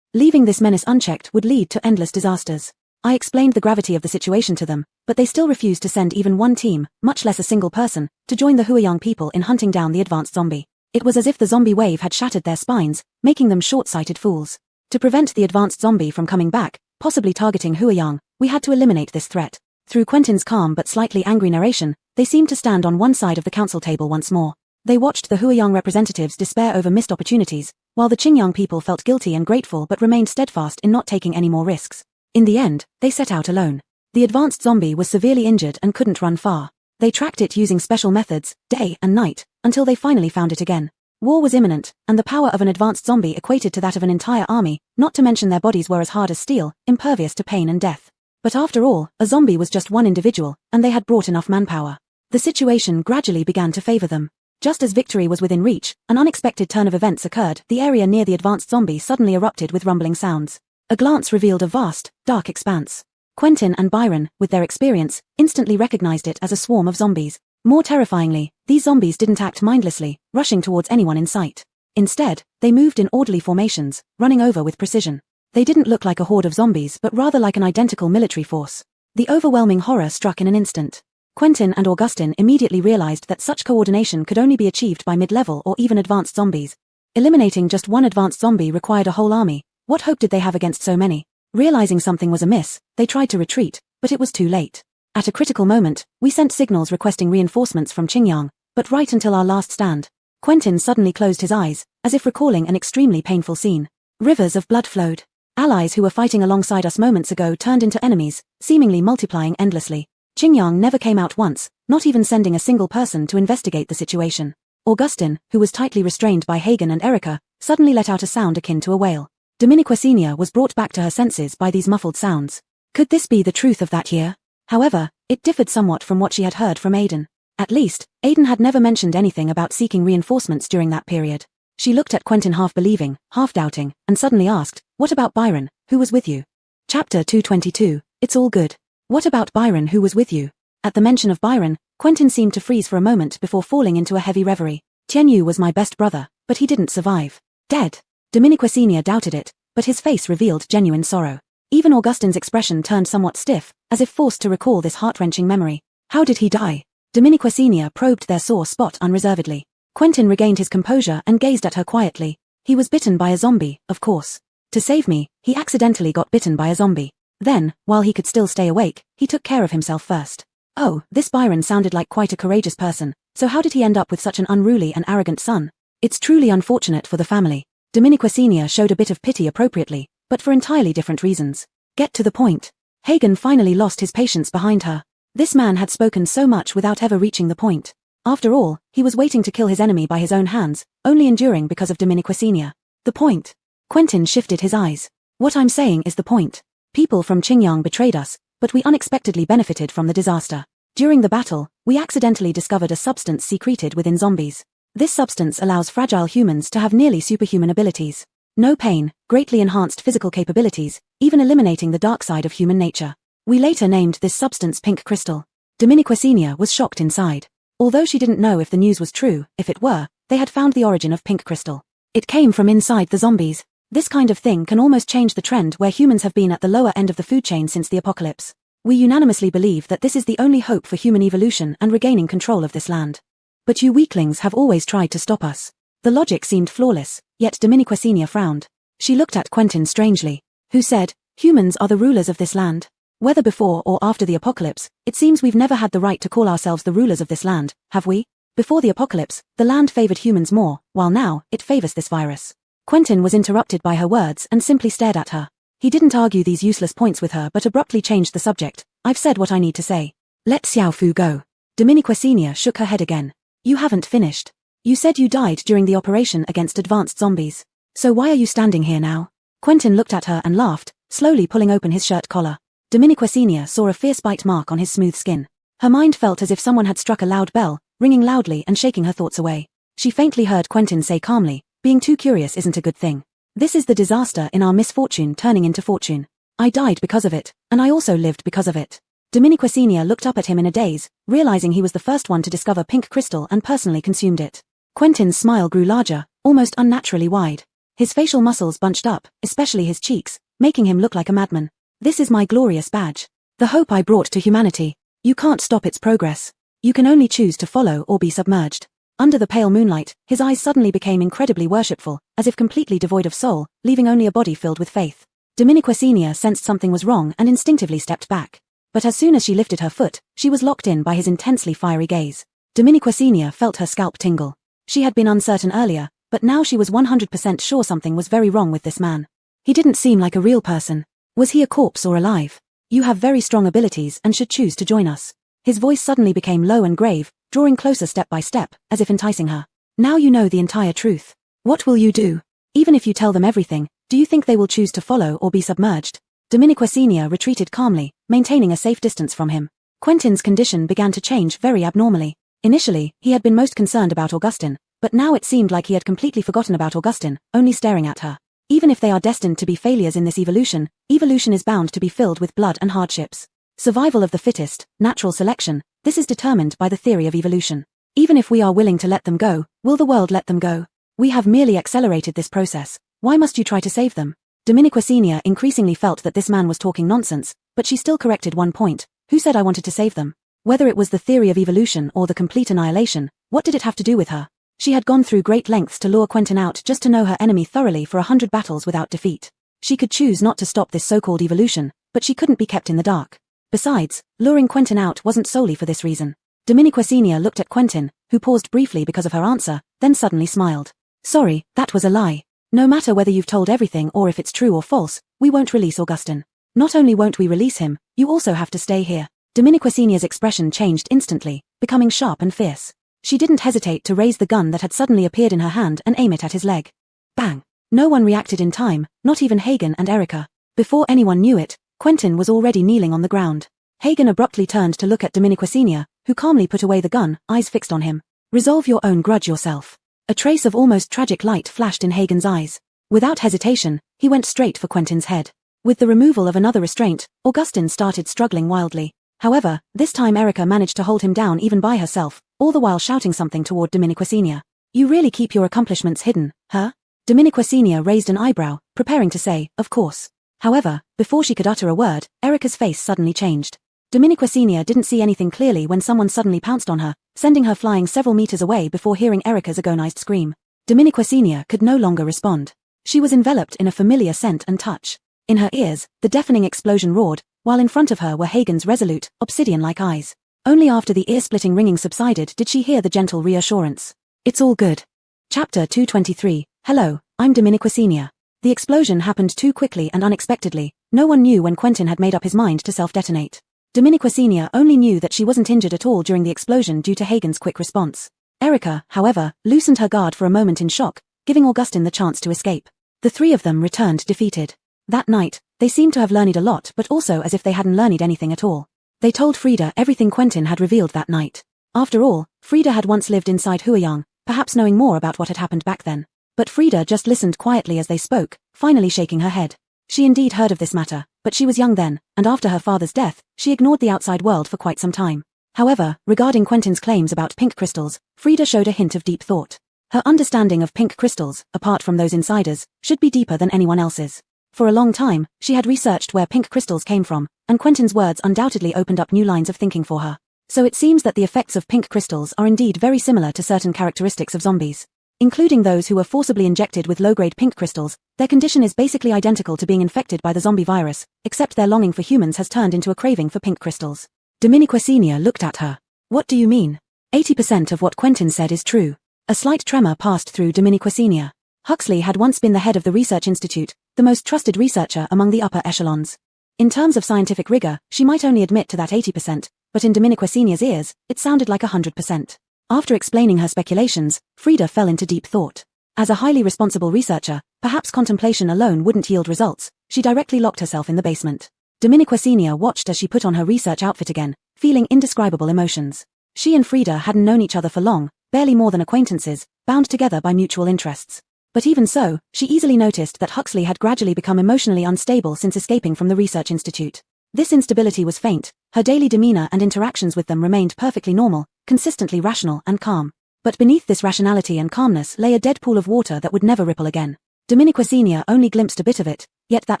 Speaker 1: Leaving this menace unchecked would lead to endless disasters. I explained the gravity of the situation to them, but they still refused to send even one team, much less a single person, to join the Huiyang people in hunting down the advanced zombie. It was as if the zombie wave had shattered their spines, making them short-sighted fools. To prevent the advanced zombie from coming back, possibly targeting Huiyang, we had to eliminate this threat. Through Quentin's calm but slightly angry narration, they seemed to stand on one side of the council table once more. They watched the Huiyang representatives despair over missed opportunities, while the Qingyang people felt guilty and grateful but remained steadfast in not taking any more risks. In the end, they set out alone. The advanced zombie was severely injured and couldn't run far. They tracked it using special methods, day and night, until they finally found it again. War was imminent, and the power of an advanced zombie equated to that of an entire army, not to mention their bodies were as hard as steel, impervious to pain and death. But after all, a zombie was just one individual, and they had brought enough manpower. The situation gradually began to favor them. Just as victory was within reach, an unexpected turn of events occurred. The area near the advanced zombie suddenly erupted with rumbling sounds. A glance revealed a vast, dark expanse. Quentin and Byron, with their experience, instantly recognized it as a swarm of zombies. More terrifyingly, these zombies didn't act mindlessly, rushing towards anyone in sight. Instead, they moved in orderly formations, running over with precision. They didn't look like a horde of zombies but rather like an identical military force. The overwhelming horror struck in an instant. Quentin and Augustine immediately realized that such coordination could only be achieved by mid-level or even advanced zombies. Eliminating just one advanced zombie required a whole army. What hope did they have against so many? Realizing something was amiss, they tried to retreat, but it was too late. At a critical moment, we sent signals requesting reinforcements from Qingyang, but right until our last stand, Quentin suddenly closed his eyes, as if recalling an extremely painful scene. Rivers of blood flowed. Allies who were fighting alongside us moments ago turned into enemies, seemingly multiplying endlessly. Qingyang never came out once, not even sending a single person to investigate the situation. Augustine, who was tightly restrained by Hagen and Erica, suddenly let out a sound akin to a wail. Dominiquacenia was brought back to her senses by these muffled sounds. Could this be the truth of that year? However, it differed somewhat from what she had heard from Aiden. At least, Aiden had never mentioned anything about seeking reinforcements during that period. She looked at Quentin half believing, half doubting, and suddenly asked, "What about Byron, who was with you?" Chapter 222, It's All Good. What about Byron who was with you? At the mention of Byron, Quentin seemed to freeze for a moment before falling into a heavy reverie. Tianyu was my best brother, but he didn't survive. Dead. Dominiquacenia doubted it, but his face revealed genuine sorrow. Even Augustine's expression turned somewhat stiff, as if forced to recall this heart-wrenching memory. How did he die? Dominiquacenia probed their sore spot unreservedly. Quentin regained his composure and gazed at her quietly. He was bitten by a zombie, of course. To save me, he accidentally got bitten by a zombie. Then, while he could still stay awake, he took care of himself first. Oh, this Byron sounded like quite a courageous person, so how did he end up with such an unruly and arrogant son? It's truly unfortunate for the family. Dominiquacenia showed a bit of pity appropriately, but for entirely different reasons. Get to the point. Hagen finally lost his patience behind her. This man had spoken so much without ever reaching the point. After all, he was waiting to kill his enemy by his own hands, only enduring because of Dominiquacenia. The point. Quentin shifted his eyes. What I'm saying is the point. People from Qingyang betrayed us, but we unexpectedly benefited from the disaster. During the battle, we accidentally discovered a substance secreted within zombies. This substance allows fragile humans to have nearly superhuman abilities. No pain, greatly enhanced physical capabilities, even eliminating the dark side of human nature. We later named this substance Pink Crystal. Dominiquacenia was shocked inside. Although she didn't know if the news was true, if it were, they had found the origin of Pink Crystal. It came from inside the zombies. This kind of thing can almost change the trend where humans have been at the lower end of the food chain since the apocalypse. We unanimously believe that this is the only hope for human evolution and regaining control of this land. But you weaklings have always tried to stop us. The logic seemed flawless, yet Dominiquacenia frowned. She looked at Quentin strangely, who said, "Humans are the rulers of this land. Whether before or after the apocalypse, it seems we've never had the right to call ourselves the rulers of this land, have we? Before the apocalypse, the land favored humans more, while now, it favors this virus." Quentin was interrupted by her words and simply stared at her. He didn't argue these useless points with her but abruptly changed the subject. "I've said what I need to say. Let Xiaofu go." Dominiquacenia shook her head again. "You haven't finished. You said you died during the operation against advanced zombies. So why are you standing here now? Quentin looked at her and laughed, slowly pulling open his shirt collar. Dominique Senior saw a fierce bite mark on his smooth skin. Her mind felt as if someone had struck a loud bell, ringing loudly and shaking her thoughts away. She faintly heard Quentin say calmly, being too curious isn't a good thing. This is the disaster in our misfortune turning into fortune. I died because of it, and I also lived because of it. Dominique Senior looked up at him in a daze, realizing he was the first one to discover pink crystal and personally consumed it. Quentin's smile grew larger, almost unnaturally wide. His facial muscles bunched up, especially his cheeks, making him look like a madman. This is my glorious badge. The hope I brought to humanity. You can't stop its progress. You can only choose to follow or be submerged. Under the pale moonlight, his eyes suddenly became incredibly worshipful, as if completely devoid of soul, leaving only a body filled with faith. Dominique Senior sensed something was wrong and instinctively stepped back. But as soon as she lifted her foot, she was locked in by his intensely fiery gaze. Dominique Senior felt her scalp tingle. She had been uncertain earlier, but now she was 100% sure something was very wrong with this man. He didn't seem like a real person. Was he a corpse or alive? You have very strong abilities and should choose to join us. His voice suddenly became low and grave, drawing closer step by step, as if enticing her. Now you know the entire truth. What will you do? Even if you tell them everything, do you think they will choose to follow or be submerged? Dominique Senior retreated calmly, maintaining a safe distance from him. Quentin's condition began to change very abnormally. Initially, he had been most concerned about Augustine, but now it seemed like he had completely forgotten about Augustine, only staring at her. Even if they are destined to be failures in this evolution, evolution is bound to be filled with blood and hardships. Survival of the fittest, natural selection, this is determined by the theory of evolution. Even if we are willing to let them go, will the world let them go? We have merely accelerated this process. Why must you try to save them? Dominique Senior increasingly felt that this man was talking nonsense, but she still corrected one point. Who said I wanted to save them? Whether it was the theory of evolution or the complete annihilation, what did it have to do with her? She had gone through great lengths to lure Quentin out just to know her enemy thoroughly for 100 battles without defeat. She could choose not to stop this so-called evolution, but she couldn't be kept in the dark. Besides, luring Quentin out wasn't solely for this reason. Dominique Senior looked at Quentin, who paused briefly because of her answer, then suddenly smiled. Sorry, that was a lie. No matter whether you've told everything or if it's true or false, we won't release Augustine. Not only won't we release him, you also have to stay here. Dominique Senior's expression changed instantly, becoming sharp and fierce. She didn't hesitate to raise the gun that had suddenly appeared in her hand and aim it at his leg. Bang! No one reacted in time, not even Hagen and Erica. Before anyone knew it, Quentin was already kneeling on the ground. Hagen abruptly turned to look at Dominique Senior, who calmly put away the gun, eyes fixed on him. Resolve your own grudge yourself. A trace of almost tragic light flashed in Hagen's eyes. Without hesitation, he went straight for Quentin's head. With the removal of another restraint, Augustine started struggling wildly. However, this time Erica managed to hold him down even by herself, all the while shouting something toward Dominique Senior. You really keep your accomplishments hidden, huh? Dominique Senior raised an eyebrow, preparing to say, of course. However, before she could utter a word, Erica's face suddenly changed. Dominique Senior didn't see anything clearly when someone suddenly pounced on her, sending her flying several meters away before hearing Erica's agonized scream. Dominique Senior could no longer respond. She was enveloped in a familiar scent and touch. In her ears, the deafening explosion roared, while in front of her were Hagen's resolute, obsidian-like eyes. Only after the ear-splitting ringing subsided did she hear the gentle reassurance. It's all good. Chapter 223. Hello, I'm Dominique Senior. The explosion happened too quickly and unexpectedly. No one knew when Quentin had made up his mind to self-detonate. Dominique Senior only knew that she wasn't injured at all during the explosion due to Hagen's quick response. Erica, however, loosened her guard for a moment in shock, giving Augustine the chance to escape. The three of them returned defeated. That night, they seemed to have learned a lot but also as if they hadn't learned anything at all. They told Frida everything Quentin had revealed that night. After all, Frida had once lived inside Huiyang, perhaps knowing more about what had happened back then. But Frida just listened quietly as they spoke, finally shaking her head. She indeed heard of this matter, but she was young then, and after her father's death, she ignored the outside world for quite some time. However, regarding Quentin's claims about pink crystals, Frida showed a hint of deep thought. Her understanding of pink crystals, apart from those insiders, should be deeper than anyone else's. For a long time, she had researched where pink crystals came from, and Quentin's words undoubtedly opened up new lines of thinking for her. So it seems that the effects of pink crystals are indeed very similar to certain characteristics of zombies. Including those who were forcibly injected with low-grade pink crystals, their condition is basically identical to being infected by the zombie virus, except their longing for humans has turned into a craving for pink crystals. Dominique Senior looked at her. What do you mean? 80% of what Quentin said is true. A slight tremor passed through Dominique Senior. Huxley had once been the head of the research institute, the most trusted researcher among the upper echelons. In terms of scientific rigor, she might only admit to that 80%, but in Dominique Senior's ears, it sounded like 100%. After explaining her speculations, Frida fell into deep thought. As a highly responsible researcher, perhaps contemplation alone wouldn't yield results. She directly locked herself in the basement. Dominiqua Senior watched as she put on her research outfit again, feeling indescribable emotions. She and Frida hadn't known each other for long, barely more than acquaintances, bound together by mutual interests. But even so, she easily noticed that Huxley had gradually become emotionally unstable since escaping from the research institute. This instability was faint, her daily demeanor and interactions with them remained perfectly normal, consistently rational and calm. But beneath this rationality and calmness lay a dead pool of water that would never ripple again. Dominiqua Senior only glimpsed a bit of it, yet that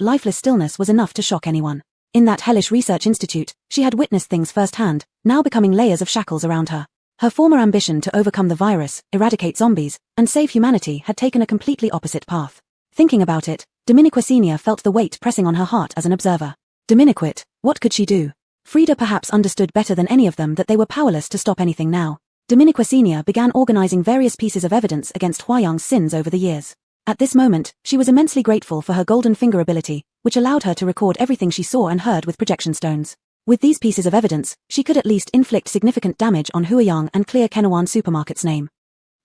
Speaker 1: lifeless stillness was enough to shock anyone. In that hellish research institute, she had witnessed things firsthand, now becoming layers of shackles around her. Her former ambition to overcome the virus, eradicate zombies, and save humanity had taken a completely opposite path. Thinking about it, Dominiqua Senior felt the weight pressing on her heart as an observer. Dominiquit, what could she do? Frida perhaps understood better than any of them that they were powerless to stop anything now. Dominiqua Senior began organizing various pieces of evidence against Huayang's sins over the years. At this moment, she was immensely grateful for her golden finger ability, which allowed her to record everything she saw and heard with projection stones. With these pieces of evidence, she could at least inflict significant damage on Huayang and clear Kenawan Supermarket's name.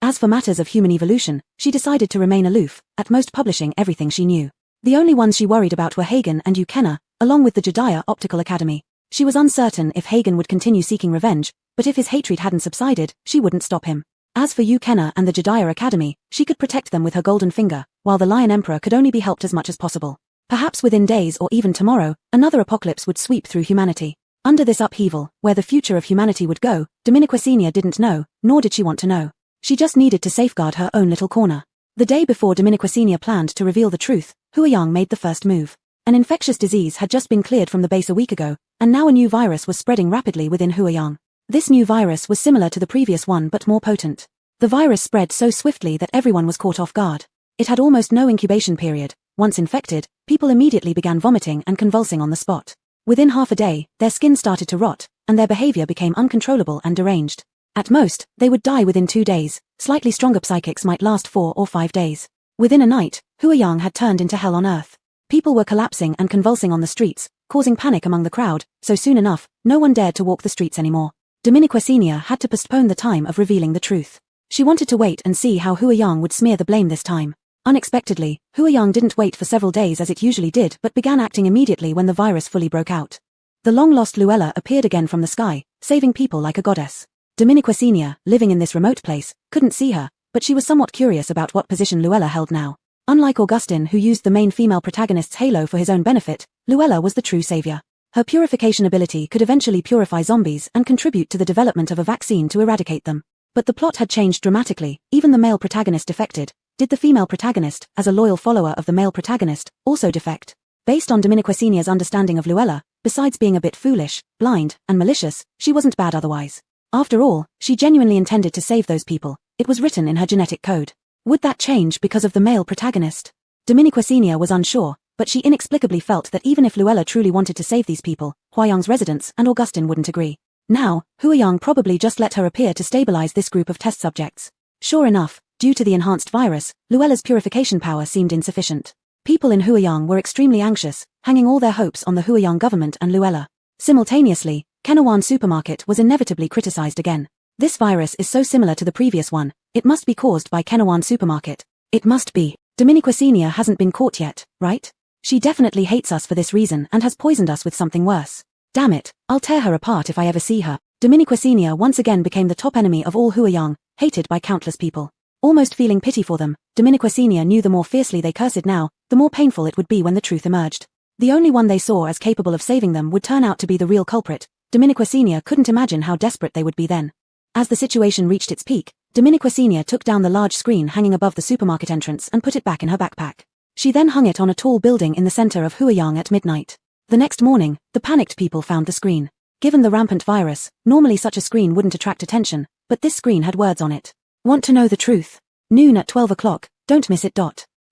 Speaker 1: As for matters of human evolution, she decided to remain aloof, at most publishing everything she knew. The only ones she worried about were Hagen and Ukena, along with the Jediah Optical Academy. She was uncertain if Hagen would continue seeking revenge, but if his hatred hadn't subsided, she wouldn't stop him. As for Ukena and the Jediah Academy, she could protect them with her golden finger, while the Lion Emperor could only be helped as much as possible. Perhaps within days or even tomorrow, another apocalypse would sweep through humanity. Under this upheaval, where the future of humanity would go, Dominiqua Senior didn't know, nor did she want to know. She just needed to safeguard her own little corner. The day before Dominiqua Senior planned to reveal the truth, Huayang made the first move. An infectious disease had just been cleared from the base a week ago, and now a new virus was spreading rapidly within Huayang. This new virus was similar to the previous one but more potent. The virus spread so swiftly that everyone was caught off guard. It had almost no incubation period. Once infected, people immediately began vomiting and convulsing on the spot. Within half a day, their skin started to rot, and their behavior became uncontrollable and deranged. At most, they would die within 2 days. Slightly stronger psychics might last 4 or 5 days. Within a night, Huayang had turned into hell on earth. People were collapsing and convulsing on the streets, causing panic among the crowd, so soon enough, no one dared to walk the streets anymore. Dominiqua Senior had to postpone the time of revealing the truth. She wanted to wait and see how Huayang would smear the blame this time. Unexpectedly, Huayang didn't wait for several days as it usually did but began acting immediately when the virus fully broke out. The long-lost Luella appeared again from the sky, saving people like a goddess. Dominiqua Senior, living in this remote place, couldn't see her, but she was somewhat curious about what position Luella held now. Unlike Augustine, who used the main female protagonist's halo for his own benefit, Luella was the true savior. Her purification ability could eventually purify zombies and contribute to the development of a vaccine to eradicate them. But the plot had changed dramatically. Even the male protagonist defected. Did the female protagonist, as a loyal follower of the male protagonist, also defect? Based on Dominiqua Senior's understanding of Luella, besides being a bit foolish, blind, and malicious, she wasn't bad otherwise. After all, she genuinely intended to save those people. It was written in her genetic code. Would that change because of the male protagonist? Dominiqua Senior was unsure, but she inexplicably felt that even if Luella truly wanted to save these people, Huayang's residents and Augustine wouldn't agree. Now, Huayang probably just let her appear to stabilize this group of test subjects. Sure enough, due to the enhanced virus, Luella's purification power seemed insufficient. People in Huayang were extremely anxious, hanging all their hopes on the Huayang government and Luella. Simultaneously, Kenawan Supermarket was inevitably criticized again. This virus is so similar to the previous one, it must be caused by Kenawan Supermarket. It must be. Dominiqua Senior hasn't been caught yet, right? She definitely hates us for this reason and has poisoned us with something worse. Damn it, I'll tear her apart if I ever see her. Dominiqua Senior once again became the top enemy of all Huayang, hated by countless people. Almost feeling pity for them, Dominiqua Senior knew the more fiercely they cursed now, the more painful it would be when the truth emerged. The only one they saw as capable of saving them would turn out to be the real culprit. Dominiqua Senior couldn't imagine how desperate they would be then. As the situation reached its peak, Dominiqua Senior took down the large screen hanging above the supermarket entrance and put it back in her backpack. She then hung it on a tall building in the center of Huayang at midnight. The next morning, the panicked people found the screen. Given the rampant virus, normally such a screen wouldn't attract attention, but this screen had words on it. Want to know the truth? Noon at 12 o'clock, don't miss it.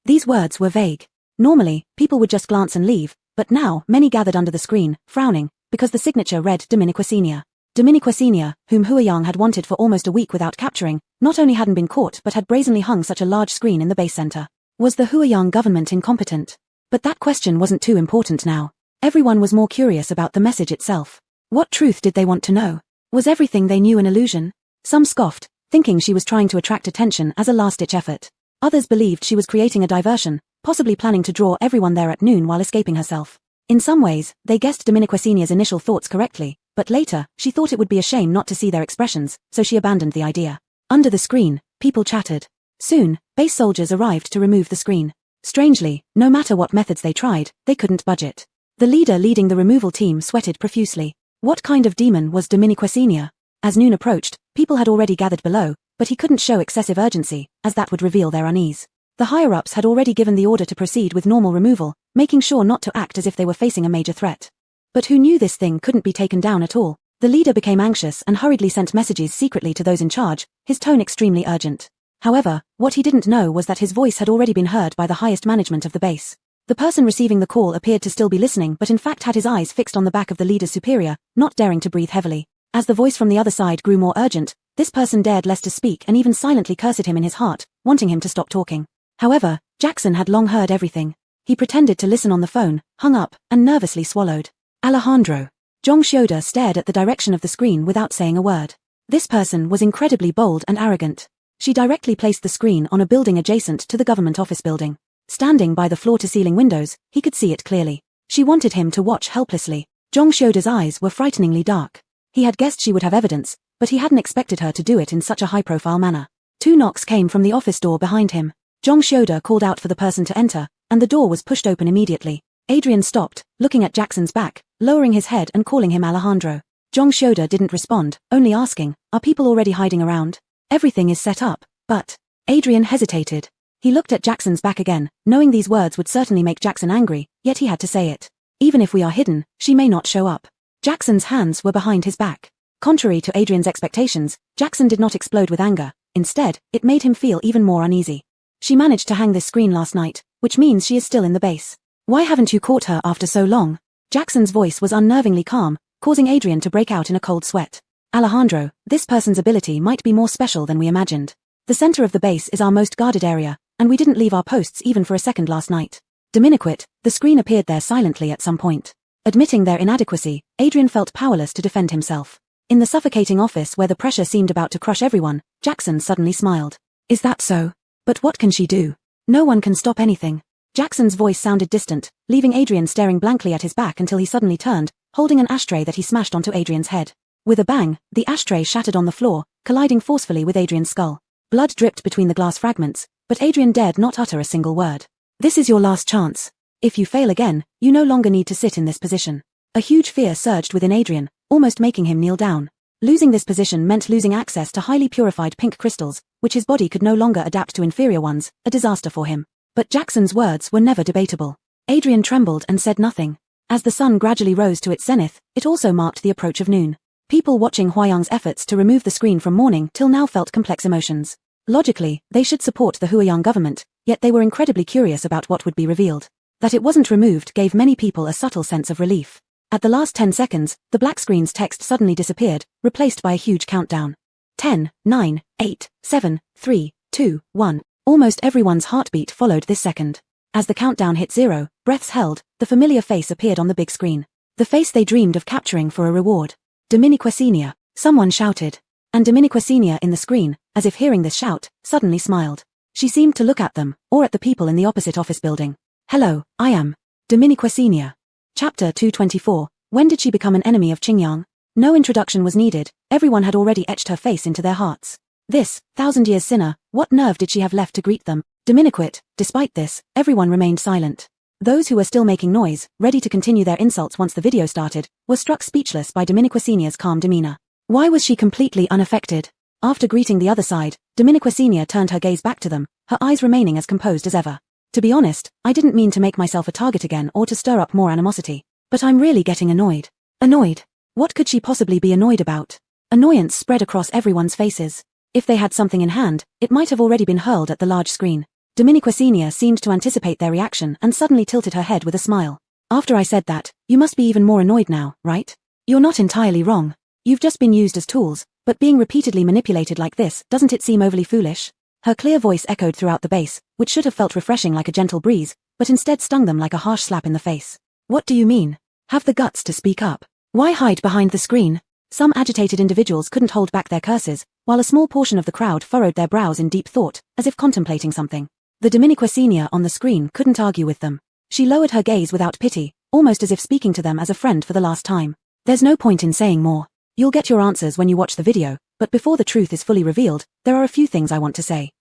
Speaker 1: These words were vague. Normally, people would just glance and leave, but now many gathered under the screen, frowning, because the signature read Dominiqua Senior. Dominiqua Senior, whom Huayang had wanted for almost a week without capturing, not only hadn't been caught but had brazenly hung such a large screen in the base center. Was the Huayang government incompetent? But that question wasn't too important now. Everyone was more curious about the message itself. What truth did they want to know? Was everything they knew an illusion? Some scoffed, thinking she was trying to attract attention as a last-ditch effort. Others believed she was creating a diversion, possibly planning to draw everyone there at noon while escaping herself. In some ways, they guessed Dominiquesenia's initial thoughts correctly, but later, she thought it would be a shame not to see their expressions, so she abandoned the idea. Under the screen, people chattered. Soon, base soldiers arrived to remove the screen. Strangely, no matter what methods they tried, they couldn't budge it. The leader leading the removal team sweated profusely. What kind of demon was Dominiquesenia? As noon approached, people had already gathered below, but he couldn't show excessive urgency, as that would reveal their unease. The higher-ups had already given the order to proceed with normal removal, making sure not to act as if they were facing a major threat. But who knew this thing couldn't be taken down at all? The leader became anxious and hurriedly sent messages secretly to those in charge, his tone extremely urgent. However, what he didn't know was that his voice had already been heard by the highest management of the base. The person receiving the call appeared to still be listening but in fact had his eyes fixed on the back of the leader's superior, not daring to breathe heavily. As the voice from the other side grew more urgent, this person dared less to speak and even silently cursed him in his heart, wanting him to stop talking. However, Jackson had long heard everything. He pretended to listen on the phone, hung up, and nervously swallowed. Alejandro. Zhong Xiuda stared at the direction of the screen without saying a word. This person was incredibly bold and arrogant. She directly placed the screen on a building adjacent to the government office building. Standing by the floor-to-ceiling windows, he could see it clearly. She wanted him to watch helplessly. Zhong Xiuda's eyes were frighteningly dark. He had guessed she would have evidence, but he hadn't expected her to do it in such a high-profile manner. 2 knocks came from the office door behind him. Zhong Xiuda called out for the person to enter, and the door was pushed open immediately. Adrian stopped, looking at Jackson's back, lowering his head and calling him Alejandro. Zhong Xiuda didn't respond, only asking, "Are people already hiding around?" "Everything is set up, but..." Adrian hesitated. He looked at Jackson's back again, knowing these words would certainly make Jackson angry, yet he had to say it. "Even if we are hidden, she may not show up." Jackson's hands were behind his back. Contrary to Adrian's expectations, Jackson did not explode with anger. Instead, it made him feel even more uneasy. "She managed to hang this screen last night, which means she is still in the base. Why haven't you caught her after so long?" Jackson's voice was unnervingly calm, causing Adrian to break out in a cold sweat. "Alejandro, this person's ability might be more special than we imagined. The center of the base is our most guarded area, and we didn't leave our posts even for a second last night." Dominiquet, the screen appeared there silently at some point. Admitting their inadequacy, Adrian felt powerless to defend himself. In the suffocating office where the pressure seemed about to crush everyone, Jackson suddenly smiled. "Is that so? But what can she do? No one can stop anything." Jackson's voice sounded distant, leaving Adrian staring blankly at his back until he suddenly turned, holding an ashtray that he smashed onto Adrian's head. With a bang, the ashtray shattered on the floor, colliding forcefully with Adrian's skull. Blood dripped between the glass fragments, but Adrian dared not utter a single word. "This is your last chance. If you fail again, you no longer need to sit in this position." A huge fear surged within Adrian, almost making him kneel down. Losing this position meant losing access to highly purified pink crystals, which his body could no longer adapt to inferior ones, a disaster for him. But Jackson's words were never debatable. Adrian trembled and said nothing. As the sun gradually rose to its zenith, it also marked the approach of noon. People watching Huayang's efforts to remove the screen from morning till now felt complex emotions. Logically, they should support the Huayang government, yet they were incredibly curious about what would be revealed. That it wasn't removed gave many people a subtle sense of relief. At the last 10 seconds, the black screen's text suddenly disappeared, replaced by a huge countdown. 10, 9, 8, 7, 3, 2, 1. Almost everyone's heartbeat followed this second. As the countdown hit 0, breaths held, the familiar face appeared on the big screen. The face they dreamed of capturing for a reward. "Dominiquesenia," someone shouted. And Dominiquesenia in the screen, as if hearing this shout, suddenly smiled. She seemed to look at them, or at the people in the opposite office building. "Hello, I am Dominiquesenia." Chapter 224, When did she become an enemy of Qingyang? No introduction was needed, everyone had already etched her face into their hearts. This, 1,000-year sinner, what nerve did she have left to greet them? Dominiquet, despite this, everyone remained silent. Those who were still making noise, ready to continue their insults once the video started, were struck speechless by Dominiquesenia's calm demeanor. Why was she completely unaffected? After greeting the other side, Dominiquesenia turned her gaze back to them, her eyes remaining as composed as ever. "To be honest, I didn't mean to make myself a target again or to stir up more animosity. But I'm really getting annoyed." Annoyed? What could she possibly be annoyed about? Annoyance spread across everyone's faces. If they had something in hand, it might have already been hurled at the large screen. Dominiquesenia seemed to anticipate their reaction and suddenly tilted her head with a smile. "After I said that, you must be even more annoyed now, right? You're not entirely wrong. You've just been used as tools, but being repeatedly manipulated like this, doesn't it seem overly foolish?" Her clear voice echoed throughout the base, which should have felt refreshing like a gentle breeze, but instead stung them like a harsh slap in the face. "What do you mean? Have the guts to speak up. Why hide behind the screen?" Some agitated individuals couldn't hold back their curses, while a small portion of the crowd furrowed their brows in deep thought, as if contemplating something. The Dominiqua Senior on the screen couldn't argue with them. She lowered her gaze without pity, almost as if speaking to them as a friend for the last time. There's no point in saying more. You'll get your answers when you watch the video, but before the truth is fully revealed, there are a few things I want to say.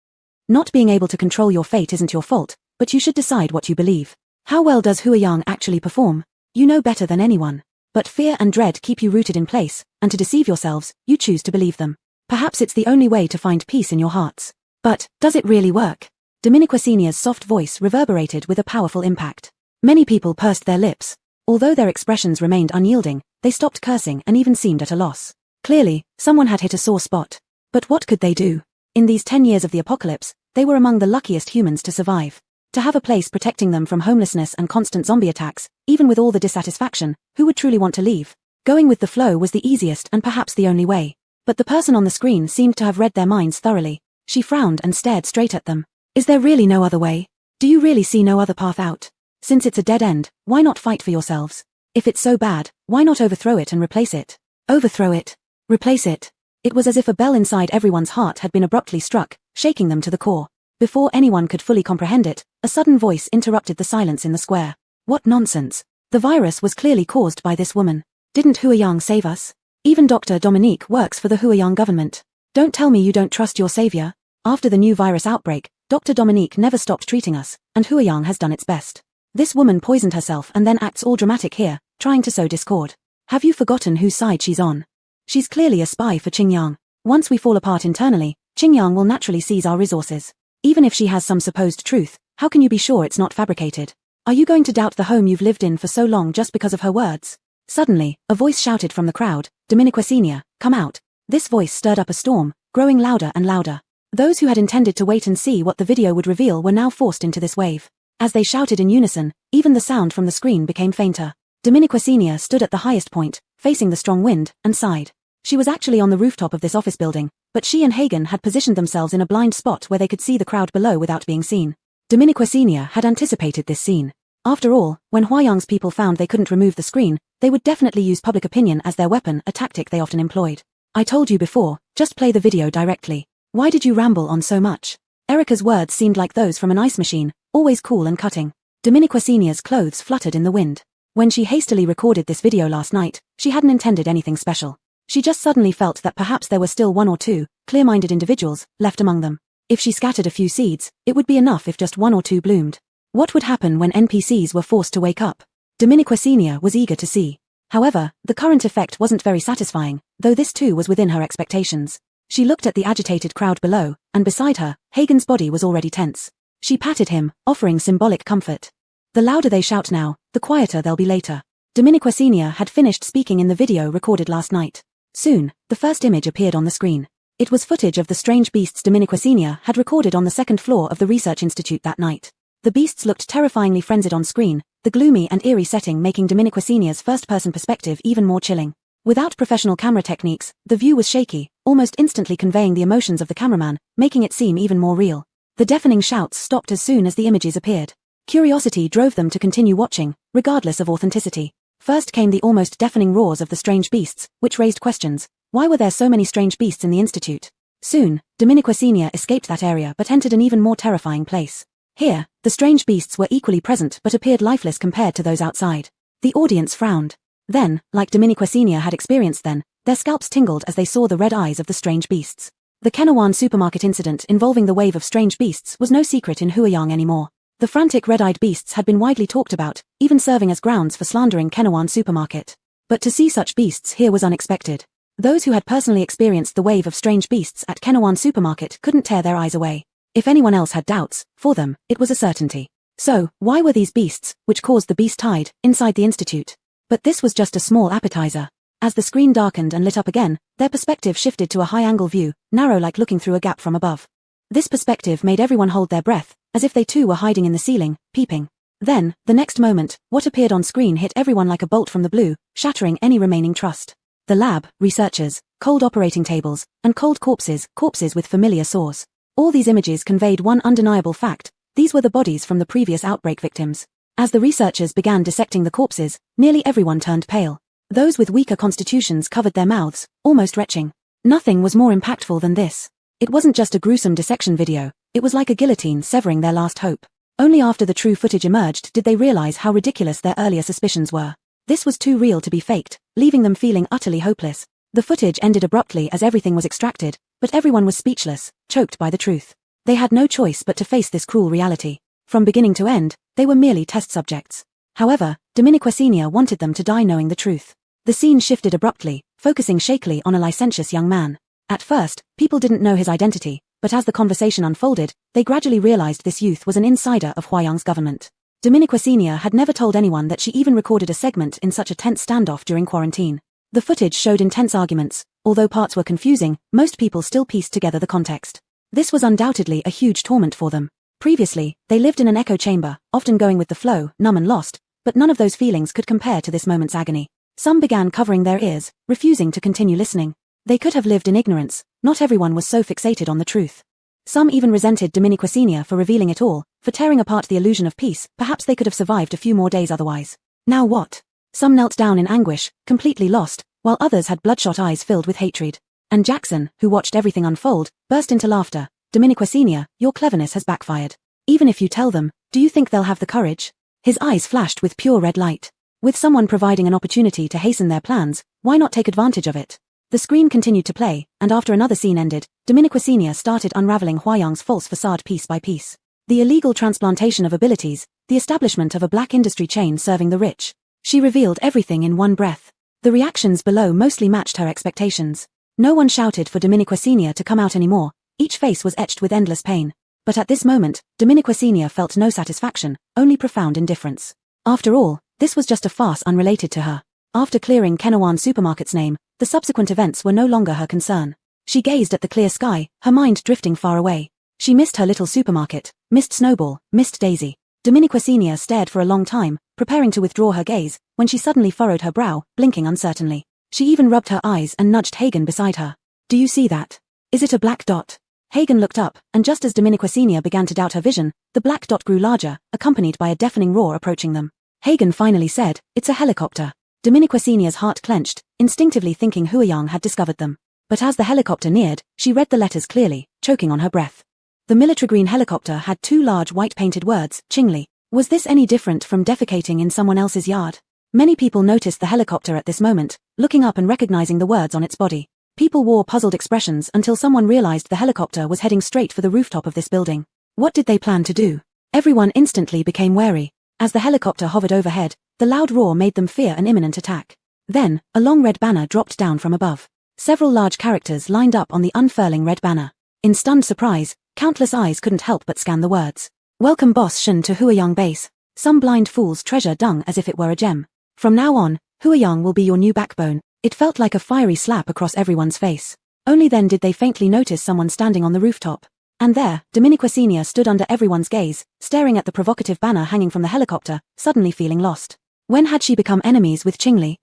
Speaker 1: Not being able to control your fate isn't your fault, but you should decide what you believe. How well does Huayang actually perform? You know better than anyone. But fear and dread keep you rooted in place, and to deceive yourselves, you choose to believe them. Perhaps it's the only way to find peace in your hearts. But, does it really work? Dominiqua Senior's soft voice reverberated with a powerful impact. Many people pursed their lips. Although their expressions remained unyielding, they stopped cursing and even seemed at a loss. Clearly, someone had hit a sore spot. But what could they do? In these 10 years of the apocalypse, they were among the luckiest humans to survive. To have a place protecting them from homelessness and constant zombie attacks, even with all the dissatisfaction, who would truly want to leave? Going with the flow was the easiest and perhaps the only way. But the person on the screen seemed to have read their minds thoroughly. She frowned and stared straight at them. Is there really no other way? Do you really see no other path out? Since it's a dead end, why not fight for yourselves? If it's so bad, why not overthrow it and replace it? Overthrow it. Replace it. It was as if a bell inside everyone's heart had been abruptly struck, shaking them to the core. Before anyone could fully comprehend it, a sudden voice interrupted the silence in the square. What nonsense. The virus was clearly caused by this woman. Didn't Huayang save us? Even Dr. Dominique works for the Huayang government. Don't tell me you don't trust your savior. After the new virus outbreak, Dr. Dominique never stopped treating us, and Huayang has done its best. This woman poisoned herself and then acts all dramatic here, trying to sow discord. Have you forgotten whose side she's on? She's clearly a spy for Qingyang. Once we fall apart internally, Qingyang will naturally seize our resources. Even if she has some supposed truth, how can you be sure it's not fabricated? Are you going to doubt the home you've lived in for so long just because of her words? Suddenly, a voice shouted from the crowd, Dominiqua Senior, come out. This voice stirred up a storm, growing louder and louder. Those who had intended to wait and see what the video would reveal were now forced into this wave. As they shouted in unison, even the sound from the screen became fainter. Dominiqua Senior stood at the highest point, facing the strong wind, and sighed. She was actually on the rooftop of this office building, but she and Hagen had positioned themselves in a blind spot where they could see the crowd below without being seen. Dominiqua Senior had anticipated this scene. After all, when Huayang's people found they couldn't remove the screen, they would definitely use public opinion as their weapon, a tactic they often employed. I told you before, just play the video directly. Why did you ramble on so much? Erica's words seemed like those from an ice machine, always cool and cutting. Dominiqua Senior's clothes fluttered in the wind. When she hastily recorded this video last night, she hadn't intended anything special. She just suddenly felt that perhaps there were still one or two, clear-minded individuals, left among them. If she scattered a few seeds, it would be enough if just one or two bloomed. What would happen when NPCs were forced to wake up? Dominiqua Senior was eager to see. However, the current effect wasn't very satisfying, though this too was within her expectations. She looked at the agitated crowd below, and beside her, Hagen's body was already tense. She patted him, offering symbolic comfort. The louder they shout now, the quieter they'll be later. Dominiqua Senior had finished speaking in the video recorded last night. Soon, the first image appeared on the screen. It was footage of the strange beasts Dominiqua Senior had recorded on the second floor of the research institute that night. The beasts looked terrifyingly frenzied on screen, the gloomy and eerie setting making Dominiqua Senior's first-person perspective even more chilling. Without professional camera techniques, the view was shaky, almost instantly conveying the emotions of the cameraman, making it seem even more real. The deafening shouts stopped as soon as the images appeared. Curiosity drove them to continue watching, regardless of authenticity. First came the almost deafening roars of the strange beasts, which raised questions. Why were there so many strange beasts in the institute? Soon, Dominiqua Senior escaped that area but entered an even more terrifying place. Here, the strange beasts were equally present but appeared lifeless compared to those outside. The audience frowned. Then, like Dominiqua Senior had experienced then, their scalps tingled as they saw the red eyes of the strange beasts. The Kenawan supermarket incident involving the wave of strange beasts was no secret in Huayang anymore. The frantic red-eyed beasts had been widely talked about, even serving as grounds for slandering Kenawan supermarket. But to see such beasts here was unexpected. Those who had personally experienced the wave of strange beasts at Kenawan supermarket couldn't tear their eyes away. If anyone else had doubts, for them, it was a certainty. So, why were these beasts, which caused the beast tide, inside the institute? But this was just a small appetizer. As the screen darkened and lit up again, their perspective shifted to a high-angle view, narrow like looking through a gap from above. This perspective made everyone hold their breath, as if they too were hiding in the ceiling, peeping. Then, the next moment, what appeared on screen hit everyone like a bolt from the blue, shattering any remaining trust. The lab, researchers, cold operating tables, and cold corpses with familiar sores. All these images conveyed one undeniable fact: these were the bodies from the previous outbreak victims. As the researchers began dissecting the corpses, nearly everyone turned pale. Those with weaker constitutions covered their mouths, almost retching. Nothing was more impactful than this. It wasn't just a gruesome dissection video, it was like a guillotine severing their last hope. Only after the true footage emerged did they realize how ridiculous their earlier suspicions were. This was too real to be faked, leaving them feeling utterly hopeless. The footage ended abruptly as everything was extracted, but everyone was speechless, choked by the truth. They had no choice but to face this cruel reality. From beginning to end, they were merely test subjects. However, Dominique Senior wanted them to die knowing the truth. The scene shifted abruptly, focusing shakily on a licentious young man. At first, people didn't know his identity, but as the conversation unfolded, they gradually realized this youth was an insider of Huayang's government. Dominique Senior had never told anyone that she even recorded a segment in such a tense standoff during quarantine. The footage showed intense arguments. Although parts were confusing, most people still pieced together the context. This was undoubtedly a huge torment for them. Previously, they lived in an echo chamber, often going with the flow, numb and lost, but none of those feelings could compare to this moment's agony. Some began covering their ears, refusing to continue listening. They could have lived in ignorance, not everyone was so fixated on the truth. Some even resented Dominique Senior for revealing it all, for tearing apart the illusion of peace. Perhaps they could have survived a few more days otherwise. Now what? Some knelt down in anguish, completely lost, while others had bloodshot eyes filled with hatred. And Jackson, who watched everything unfold, burst into laughter. Dominique Senior, your cleverness has backfired. Even if you tell them, do you think they'll have the courage? His eyes flashed with pure red light. With someone providing an opportunity to hasten their plans, why not take advantage of it? The screen continued to play, and after another scene ended, Dominique Senior started unraveling Huayang's false facade piece by piece. The illegal transplantation of abilities, the establishment of a black industry chain serving the rich. She revealed everything in one breath. The reactions below mostly matched her expectations. No one shouted for Dominique Senior to come out anymore, each face was etched with endless pain. But at this moment, Dominique Senior felt no satisfaction, only profound indifference. After all, this was just a farce unrelated to her. After clearing Kenawan Supermarket's name, the subsequent events were no longer her concern. She gazed at the clear sky, her mind drifting far away. She missed her little supermarket, missed Snowball, missed Daisy. Dominique Senior stared for a long time, preparing to withdraw her gaze, when she suddenly furrowed her brow, blinking uncertainly. She even rubbed her eyes and nudged Hagen beside her. Do you see that? Is it a black dot? Hagen looked up, and just as Dominique Senior began to doubt her vision, the black dot grew larger, accompanied by a deafening roar approaching them. Hagen finally said, it's a helicopter. Dominique Senior's heart clenched, instinctively thinking Huayang had discovered them. But as the helicopter neared, she read the letters clearly, choking on her breath. The military green helicopter had two large white-painted words, Qingli. Was this any different from defecating in someone else's yard? Many people noticed the helicopter at this moment, looking up and recognizing the words on its body. People wore puzzled expressions until someone realized the helicopter was heading straight for the rooftop of this building. What did they plan to do? Everyone instantly became wary. As the helicopter hovered overhead, the loud roar made them fear an imminent attack. Then, a long red banner dropped down from above. Several large characters lined up on the unfurling red banner. In stunned surprise, countless eyes couldn't help but scan the words. Welcome Boss Shen to Huayang Base. Some blind fools treasure dung as if it were a gem. From now on, Huayang will be your new backbone. It felt like a fiery slap across everyone's face. Only then did they faintly notice someone standing on the rooftop. And there, Dominique Senior stood under everyone's gaze, staring at the provocative banner hanging from the helicopter, suddenly feeling lost. When had she become enemies with Qingli?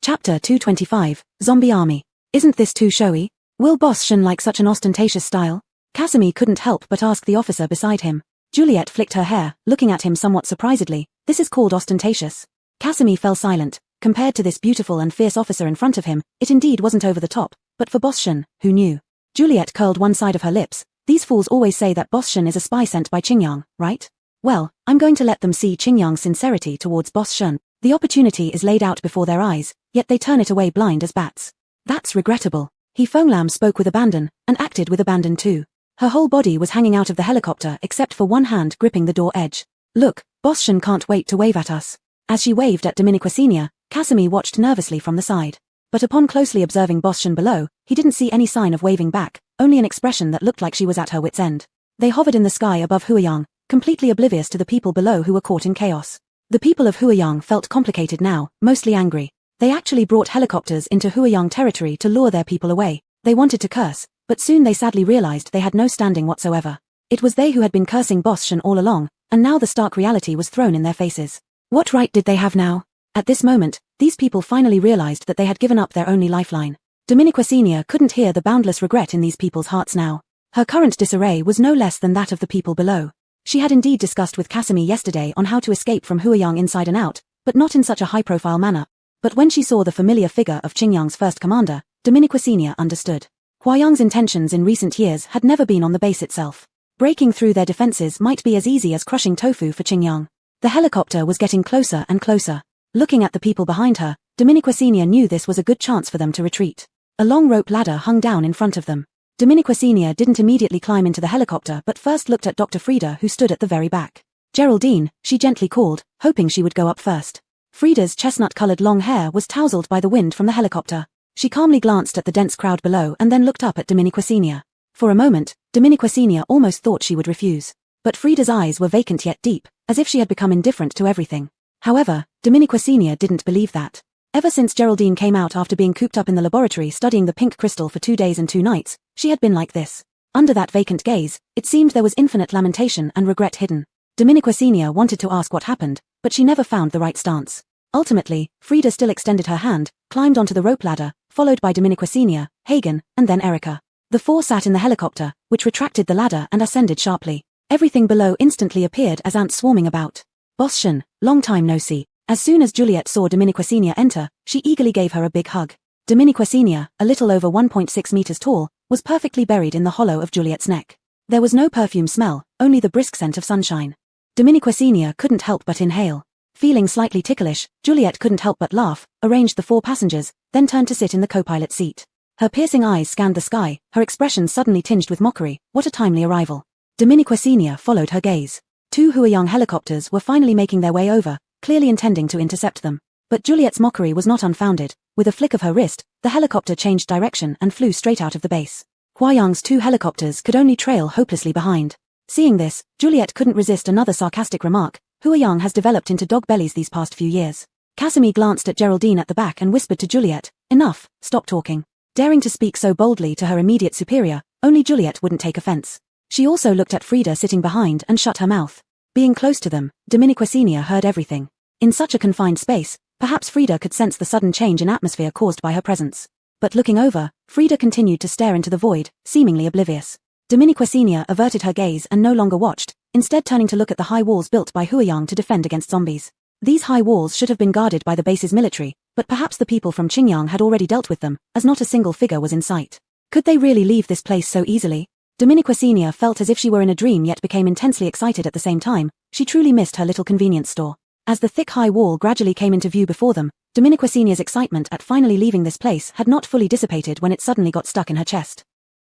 Speaker 1: Chapter 225, Zombie Army. Isn't this too showy? Will Boss Shen like such an ostentatious style? Casimir couldn't help but ask the officer beside him. Juliet flicked her hair, looking at him somewhat surprisedly. This is called ostentatious. Casimir fell silent. Compared to this beautiful and fierce officer in front of him, it indeed wasn't over the top, but for Boss Shen, who knew? Juliet curled one side of her lips. These fools always say that Boss Shen is a spy sent by Qingyang, right? Well, I'm going to let them see Qingyang's sincerity towards Boss Shen. The opportunity is laid out before their eyes, yet they turn it away blind as bats. That's regrettable. He Fenglam spoke with abandon, and acted with abandon too. Her whole body was hanging out of the helicopter except for one hand gripping the door edge. Look, Boss Shen can't wait to wave at us. As she waved at Dominique Senior, Casimir watched nervously from the side. But upon closely observing Boss Shen below, he didn't see any sign of waving back, only an expression that looked like she was at her wit's end. They hovered in the sky above Huayang, completely oblivious to the people below who were caught in chaos. The people of Huayang felt complicated now, mostly angry. They actually brought helicopters into Huayang territory to lure their people away. They wanted to curse, but soon they sadly realized they had no standing whatsoever. It was they who had been cursing Boss Shen all along, and now the stark reality was thrown in their faces. What right did they have now? At this moment, these people finally realized that they had given up their only lifeline. Dominique Senior couldn't hear the boundless regret in these people's hearts now. Her current disarray was no less than that of the people below. She had indeed discussed with Casimir yesterday on how to escape from Huayang inside and out, but not in such a high-profile manner. But when she saw the familiar figure of Qingyang's first commander, Dominique Senior understood. Huayang's intentions in recent years had never been on the base itself. Breaking through their defenses might be as easy as crushing tofu for Qingyang. The helicopter was getting closer and closer. Looking at the people behind her, Dominiquesenia knew this was a good chance for them to retreat. A long rope ladder hung down in front of them. Dominiquesenia didn't immediately climb into the helicopter but first looked at Dr. Frida, who stood at the very back. Geraldine, she gently called, hoping she would go up first. Frida's chestnut-colored long hair was tousled by the wind from the helicopter. She calmly glanced at the dense crowd below and then looked up at Dominiquesenia. For a moment, Dominiquesenia almost thought she would refuse. But Frida's eyes were vacant yet deep, as if she had become indifferent to everything. However, Dominiquesenia didn't believe that. Ever since Geraldine came out after being cooped up in the laboratory studying the pink crystal for 2 days and 2 nights, she had been like this. Under that vacant gaze, it seemed there was infinite lamentation and regret hidden. Dominiquesenia wanted to ask what happened, but she never found the right stance. Ultimately, Frida still extended her hand, climbed onto the rope ladder, followed by Dominiquesenia, Hagen, and then Erica. The 4 sat in the helicopter, which retracted the ladder and ascended sharply. Everything below instantly appeared as ants swarming about. Boss Shen, long time no see. As soon as Juliet saw Dominiquesenia enter, she eagerly gave her a big hug. Dominiquesenia, a little over 1.6 meters tall, was perfectly buried in the hollow of Juliet's neck. There was no perfume smell, only the brisk scent of sunshine. Dominiquesenia couldn't help but inhale. Feeling slightly ticklish, Juliet couldn't help but laugh, arranged the 4 passengers, then turned to sit in the co-pilot seat. Her piercing eyes scanned the sky, her expression suddenly tinged with mockery. What a timely arrival. Dominiquesenia followed her gaze. 2 Huayang helicopters were finally making their way over, clearly intending to intercept them. But Juliet's mockery was not unfounded. With a flick of her wrist, the helicopter changed direction and flew straight out of the base. Huayang's 2 helicopters could only trail hopelessly behind. Seeing this, Juliet couldn't resist another sarcastic remark. Huayang has developed into dog bellies these past few years. Casimir glanced at Geraldine at the back and whispered to Juliet, enough, stop talking. Daring to speak so boldly to her immediate superior, only Juliet wouldn't take offense. She also looked at Frida sitting behind and shut her mouth. Being close to them, Dominiquesenia heard everything. In such a confined space, perhaps Frida could sense the sudden change in atmosphere caused by her presence. But looking over, Frida continued to stare into the void, seemingly oblivious. Dominiquesenia averted her gaze and no longer watched, instead turning to look at the high walls built by Huayang to defend against zombies. These high walls should have been guarded by the base's military, but perhaps the people from Qingyang had already dealt with them, as not a single figure was in sight. Could they really leave this place so easily? Dominiquesenia felt as if she were in a dream yet became intensely excited at the same time. She truly missed her little convenience store. As the thick high wall gradually came into view before them, Dominiquesenia's excitement at finally leaving this place had not fully dissipated when it suddenly got stuck in her chest.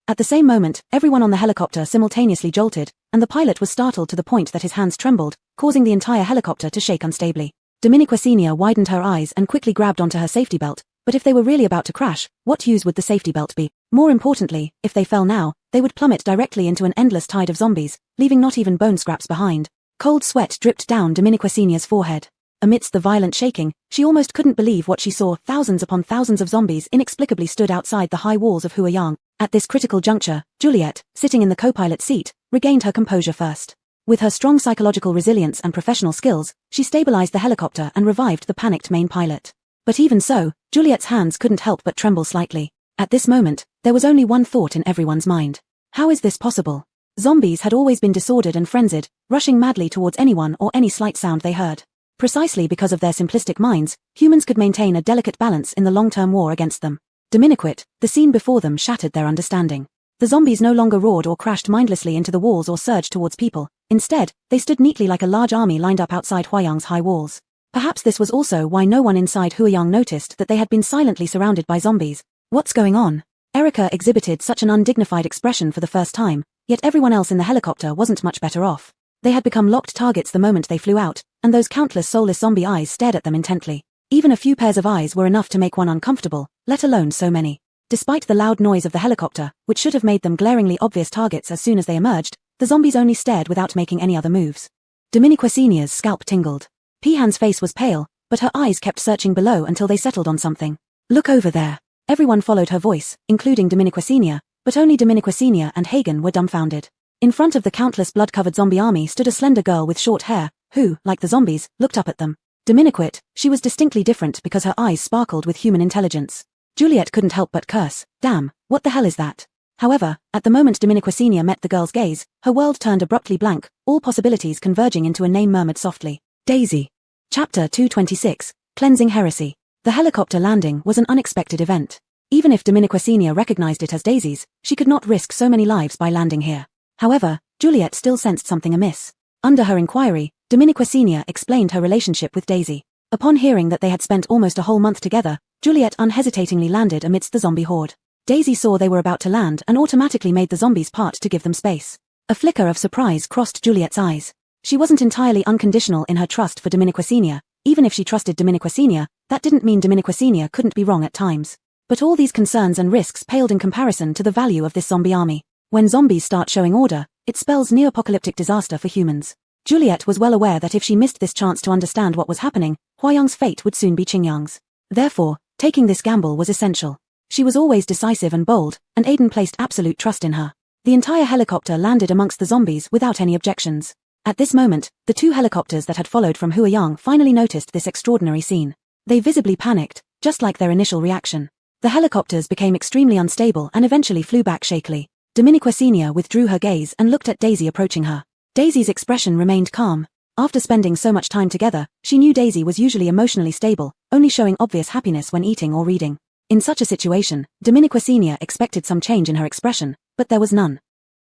Speaker 1: At the same moment, everyone on the helicopter simultaneously jolted, and the pilot was startled to the point that his hands trembled, causing the entire helicopter to shake unstably. Dominiquesenia widened her eyes and quickly grabbed onto her safety belt, but if they were really about to crash, what use would the safety belt be? More importantly, if they fell now, they would plummet directly into an endless tide of zombies, leaving not even bone scraps behind. Cold sweat dripped down Dominiquesenia's forehead. Amidst the violent shaking, she almost couldn't believe what she saw. Thousands upon thousands of zombies inexplicably stood outside the high walls of Huayang. At this critical juncture, Juliet, sitting in the co-pilot seat, regained her composure first. With her strong psychological resilience and professional skills, she stabilized the helicopter and revived the panicked main pilot. But even so, Juliet's hands couldn't help but tremble slightly. At this moment, there was only one thought in everyone's mind. How is this possible? Zombies had always been disordered and frenzied, rushing madly towards anyone or any slight sound they heard. Precisely because of their simplistic minds, humans could maintain a delicate balance in the long-term war against them. Dominiquet, the scene before them shattered their understanding. The zombies no longer roared or crashed mindlessly into the walls or surged towards people. Instead, they stood neatly like a large army lined up outside Huayang's high walls. Perhaps this was also why no one inside Huayang noticed that they had been silently surrounded by zombies. What's going on? Erica exhibited such an undignified expression for the first time, yet everyone else in the helicopter wasn't much better off. They had become locked targets the moment they flew out, and those countless soulless zombie eyes stared at them intently. Even a few pairs of eyes were enough to make one uncomfortable, let alone so many. Despite the loud noise of the helicopter, which should have made them glaringly obvious targets as soon as they emerged, the zombies only stared without making any other moves. Dominiquesenia's scalp tingled. Pihan's face was pale, but her eyes kept searching below until they settled on something. Look over there. Everyone followed her voice, including Dominiquesenia, but only Dominiquesenia and Hagen were dumbfounded. In front of the countless blood-covered zombie army stood a slender girl with short hair, who, like the zombies, looked up at them. Dominiquet, she was distinctly different because her eyes sparkled with human intelligence. Juliet couldn't help but curse, damn, what the hell is that? However, at the moment Dominiquesenia met the girl's gaze, her world turned abruptly blank, all possibilities converging into a name murmured softly. Daisy. Chapter 226, Cleansing Heresy. The helicopter landing was an unexpected event. Even if Dominiquesenia recognized it as Daisy's, she could not risk so many lives by landing here. However, Juliet still sensed something amiss. Under her inquiry, Dominiquesenia explained her relationship with Daisy. Upon hearing that they had spent almost a whole month together, Juliet unhesitatingly landed amidst the zombie horde. Daisy saw they were about to land and automatically made the zombies part to give them space. A flicker of surprise crossed Juliet's eyes. She wasn't entirely unconditional in her trust for Dominiquesenia. Even if she trusted Dominiquesenia, that didn't mean Dominiquesenia couldn't be wrong at times. But all these concerns and risks paled in comparison to the value of this zombie army. When zombies start showing order, it spells near-apocalyptic disaster for humans. Juliet was well aware that if she missed this chance to understand what was happening, Huayang's fate would soon be Qingyang's. Therefore, taking this gamble was essential. She was always decisive and bold, and Aiden placed absolute trust in her. The entire helicopter landed amongst the zombies without any objections. At this moment, the two helicopters that had followed from Huayang finally noticed this extraordinary scene. They visibly panicked, just like their initial reaction. The helicopters became extremely unstable and eventually flew back shakily. Dominiquesenia withdrew her gaze and looked at Daisy approaching her. Daisy's expression remained calm. After spending so much time together, she knew Daisy was usually emotionally stable, only showing obvious happiness when eating or reading. In such a situation, Dominiquesenia expected some change in her expression, but there was none.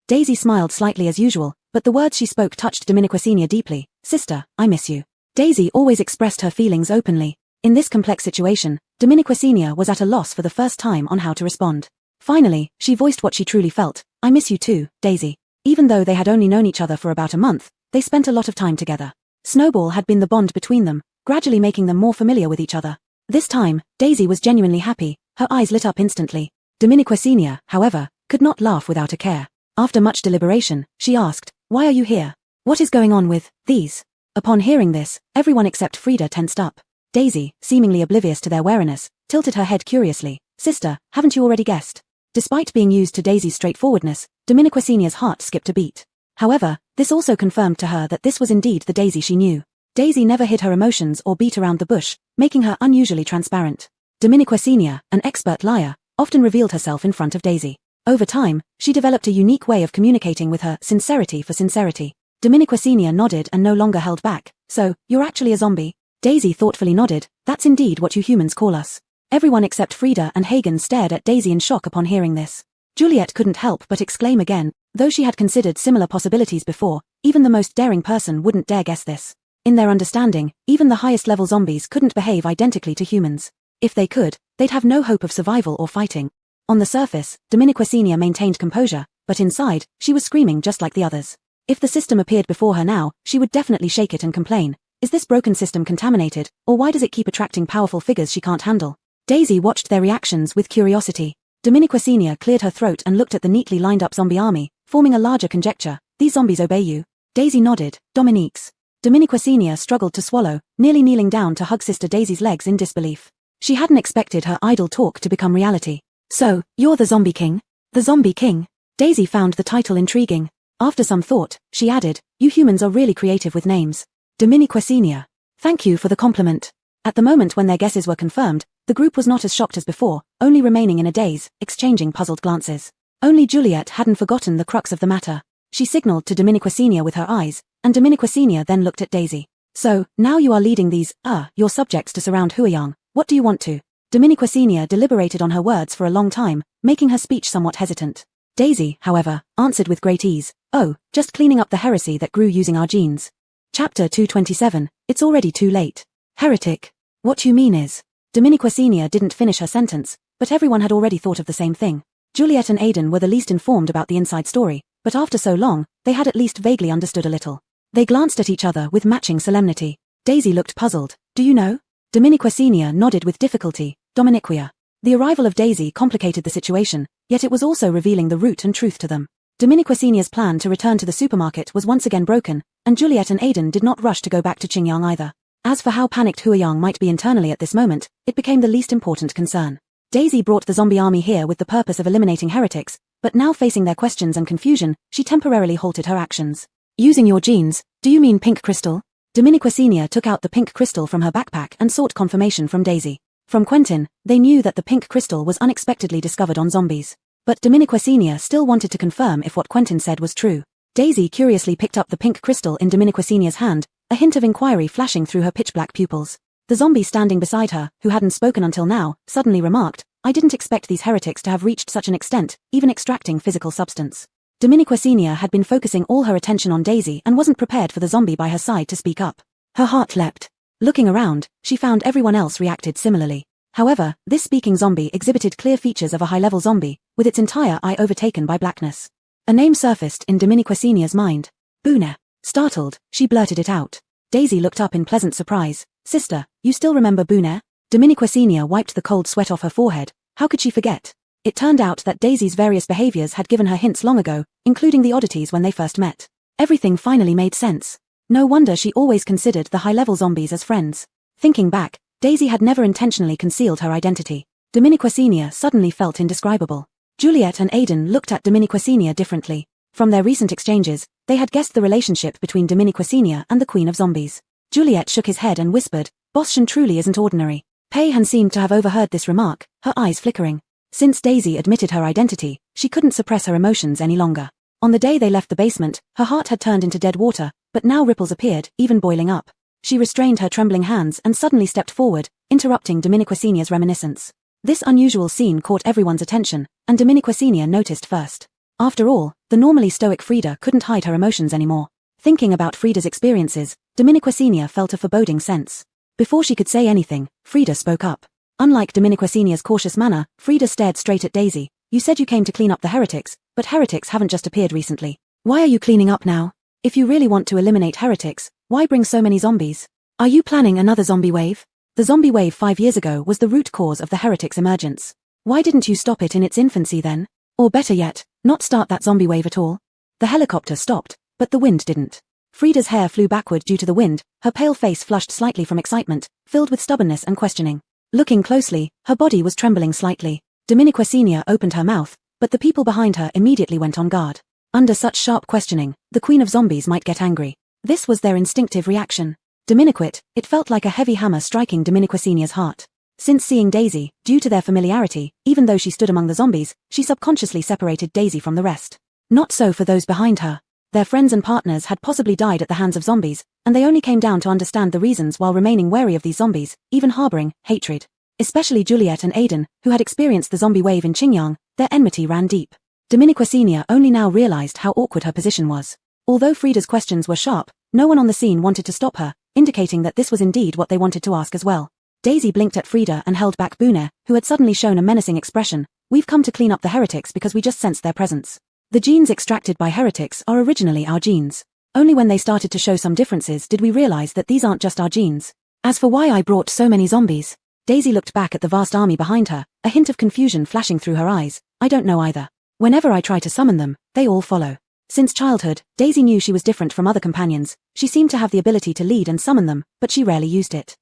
Speaker 1: Daisy smiled slightly as usual, but the words she spoke touched Dominiquesenia deeply. "Sister, I miss you." Daisy always expressed her feelings openly. In this complex situation, Dominiquesenia was at a loss for the first time on how to respond. Finally, she voiced what she truly felt. "I miss you too, Daisy." Even though they had only known each other for about a month, they spent a lot of time together. Snowball had been the bond between them, gradually making them more familiar with each other. This time, Daisy was genuinely happy, her eyes lit up instantly. Dominiquesenia, however, could not laugh without a care. After much deliberation, she asked, "Why are you here? What is going on with these?" Upon hearing this, everyone except Frida tensed up. Daisy, seemingly oblivious to their wariness, tilted her head curiously. "Sister, haven't you already guessed?" Despite being used to Daisy's straightforwardness, Dominiquesenia's heart skipped a beat. However, this also confirmed to her that this was indeed the Daisy she knew. Daisy never hid her emotions or beat around the bush, making her unusually transparent. Dominiquesenia, an expert liar, often revealed herself in front of Daisy. Over time, she developed a unique way of communicating with her sincerity for sincerity. Dominiquesenia nodded and no longer held back. "So, you're actually a zombie?" Daisy thoughtfully nodded. "That's indeed what you humans call us." Everyone except Frida and Hagen stared at Daisy in shock upon hearing this. Juliet couldn't help but exclaim again. Though she had considered similar possibilities before, even the most daring person wouldn't dare guess this. In their understanding, even the highest-level zombies couldn't behave identically to humans. If they could, they'd have no hope of survival or fighting. On the surface, Dominiquesenia maintained composure, but inside, she was screaming just like the others. If the system appeared before her now, she would definitely shake it and complain. Is this broken system contaminated, or why does it keep attracting powerful figures she can't handle? Daisy watched their reactions with curiosity. Dominiquesenia cleared her throat and looked at the neatly lined-up zombie army, forming a larger conjecture. "These zombies obey you?" Daisy nodded. "Dominique's." Dominiquesenia struggled to swallow, nearly kneeling down to hug Sister Daisy's legs in disbelief. She hadn't expected her idle talk to become reality. "So, you're the Zombie King?" "The Zombie King?" Daisy found the title intriguing. After some thought, she added, "You humans are really creative with names." Dominiquesenia. "Thank you for the compliment." At the moment when their guesses were confirmed, the group was not as shocked as before, only remaining in a daze, exchanging puzzled glances. Only Juliet hadn't forgotten the crux of the matter. She signaled to Dominiquesenia with her eyes, and Dominiquesenia then looked at Daisy. "So, now you are leading these, your subjects to surround Huayang. What do you want to?" Dominiquesenia deliberated on her words for a long time, making her speech somewhat hesitant. Daisy, however, answered with great ease. "Oh, just cleaning up the heresy that grew using our genes." Chapter 227, It's already too late. Heretic. What you mean is... Dominiquesenia didn't finish her sentence, but everyone had already thought of the same thing. Juliet and Aiden were the least informed about the inside story, but after so long, they had at least vaguely understood a little. They glanced at each other with matching solemnity. Daisy looked puzzled. "Do you know?" Dominiquesenia nodded with difficulty. Dominiquia. The arrival of Daisy complicated the situation, yet it was also revealing the root and truth to them. Dominiquesenia's plan to return to the supermarket was once again broken, and Juliet and Aiden did not rush to go back to Qingyang either. As for how panicked Huayang might be internally at this moment, it became the least important concern. Daisy brought the zombie army here with the purpose of eliminating heretics, but now facing their questions and confusion, she temporarily halted her actions. "Using your genes, do you mean pink crystal?" Dominiquesenia took out the pink crystal from her backpack and sought confirmation from Daisy. From Quentin, they knew that the pink crystal was unexpectedly discovered on zombies. But Dominiquesenia still wanted to confirm if what Quentin said was true. Daisy curiously picked up the pink crystal in Dominiquesenia's hand, a hint of inquiry flashing through her pitch-black pupils. The zombie standing beside her, who hadn't spoken until now, suddenly remarked, I didn't expect these heretics to have reached such an extent, even extracting physical substance. Dominiqua Senior had been focusing all her attention on Daisy and wasn't prepared for the zombie by her side to speak up. Her heart leapt. Looking around, she found everyone else reacted similarly. However, this speaking zombie exhibited clear features of a high-level zombie, with its entire eye overtaken by blackness. A name surfaced in Dominiqua Senior's mind. Boone. Startled, she blurted it out. Daisy looked up in pleasant surprise. Sister, you still remember Boone? Dominiqua Senior wiped the cold sweat off her forehead. How could she forget? It turned out that Daisy's various behaviors had given her hints long ago, including the oddities when they first met. Everything finally made sense. No wonder she always considered the high-level zombies as friends. Thinking back, Daisy had never intentionally concealed her identity. Dominiqua Senior suddenly felt indescribable. Juliet and Aiden looked at Dominiqua Senior differently. From their recent exchanges, they had guessed the relationship between Dominiqua Senior and the Queen of Zombies. Juliet shook his head and whispered, Boston truly isn't ordinary. Pei-Han seemed to have overheard this remark, her eyes flickering. Since Daisy admitted her identity, she couldn't suppress her emotions any longer. On the day they left the basement, her heart had turned into dead water, but now ripples appeared, even boiling up. She restrained her trembling hands and suddenly stepped forward, interrupting Dominiqua Senior's reminiscence. This unusual scene caught everyone's attention, and Dominiqua Senior noticed first. After all, the normally stoic Frida couldn't hide her emotions anymore. Thinking about Frida's experiences, Dominiqua Senior felt a foreboding sense. Before she could say anything, Frida spoke up. Unlike Dominiqua Senior's cautious manner, Frida stared straight at Daisy. You said you came to clean up the heretics, but heretics haven't just appeared recently. Why are you cleaning up now? If you really want to eliminate heretics, why bring so many zombies? Are you planning another zombie wave? The zombie wave 5 years ago was the root cause of the heretics' emergence. Why didn't you stop it in its infancy then? Or better yet, not start that zombie wave at all? The helicopter stopped, but the wind didn't. Frida's hair flew backward due to the wind, her pale face flushed slightly from excitement, filled with stubbornness and questioning. Looking closely, her body was trembling slightly. Dominiqua Senior opened her mouth, but the people behind her immediately went on guard. Under such sharp questioning, the Queen of Zombies might get angry. This was their instinctive reaction. Dominiquit, it felt like a heavy hammer striking Dominiqua Senior's heart. Since seeing Daisy, due to their familiarity, even though she stood among the zombies, she subconsciously separated Daisy from the rest. Not so for those behind her. Their friends and partners had possibly died at the hands of zombies, and they only came down to understand the reasons while remaining wary of these zombies, even harboring hatred. Especially Juliet and Aiden, who had experienced the zombie wave in Qingyang, their enmity ran deep. Dominiqua Senior only now realized how awkward her position was. Although Frida's questions were sharp, no one on the scene wanted to stop her, indicating that this was indeed what they wanted to ask as well. Daisy blinked at Frida and held back Boone, who had suddenly shown a menacing expression. We've come to clean up the heretics because we just sensed their presence. The genes extracted by heretics are originally our genes. Only when they started to show some differences did we realize that these aren't just our genes. As for why I brought so many zombies, Daisy looked back at the vast army behind her, a hint of confusion flashing through her eyes. I don't know either. Whenever I try to summon them, they all follow. Since childhood, Daisy knew she was different from other companions. She seemed to have the ability to lead and summon them, but she rarely used it.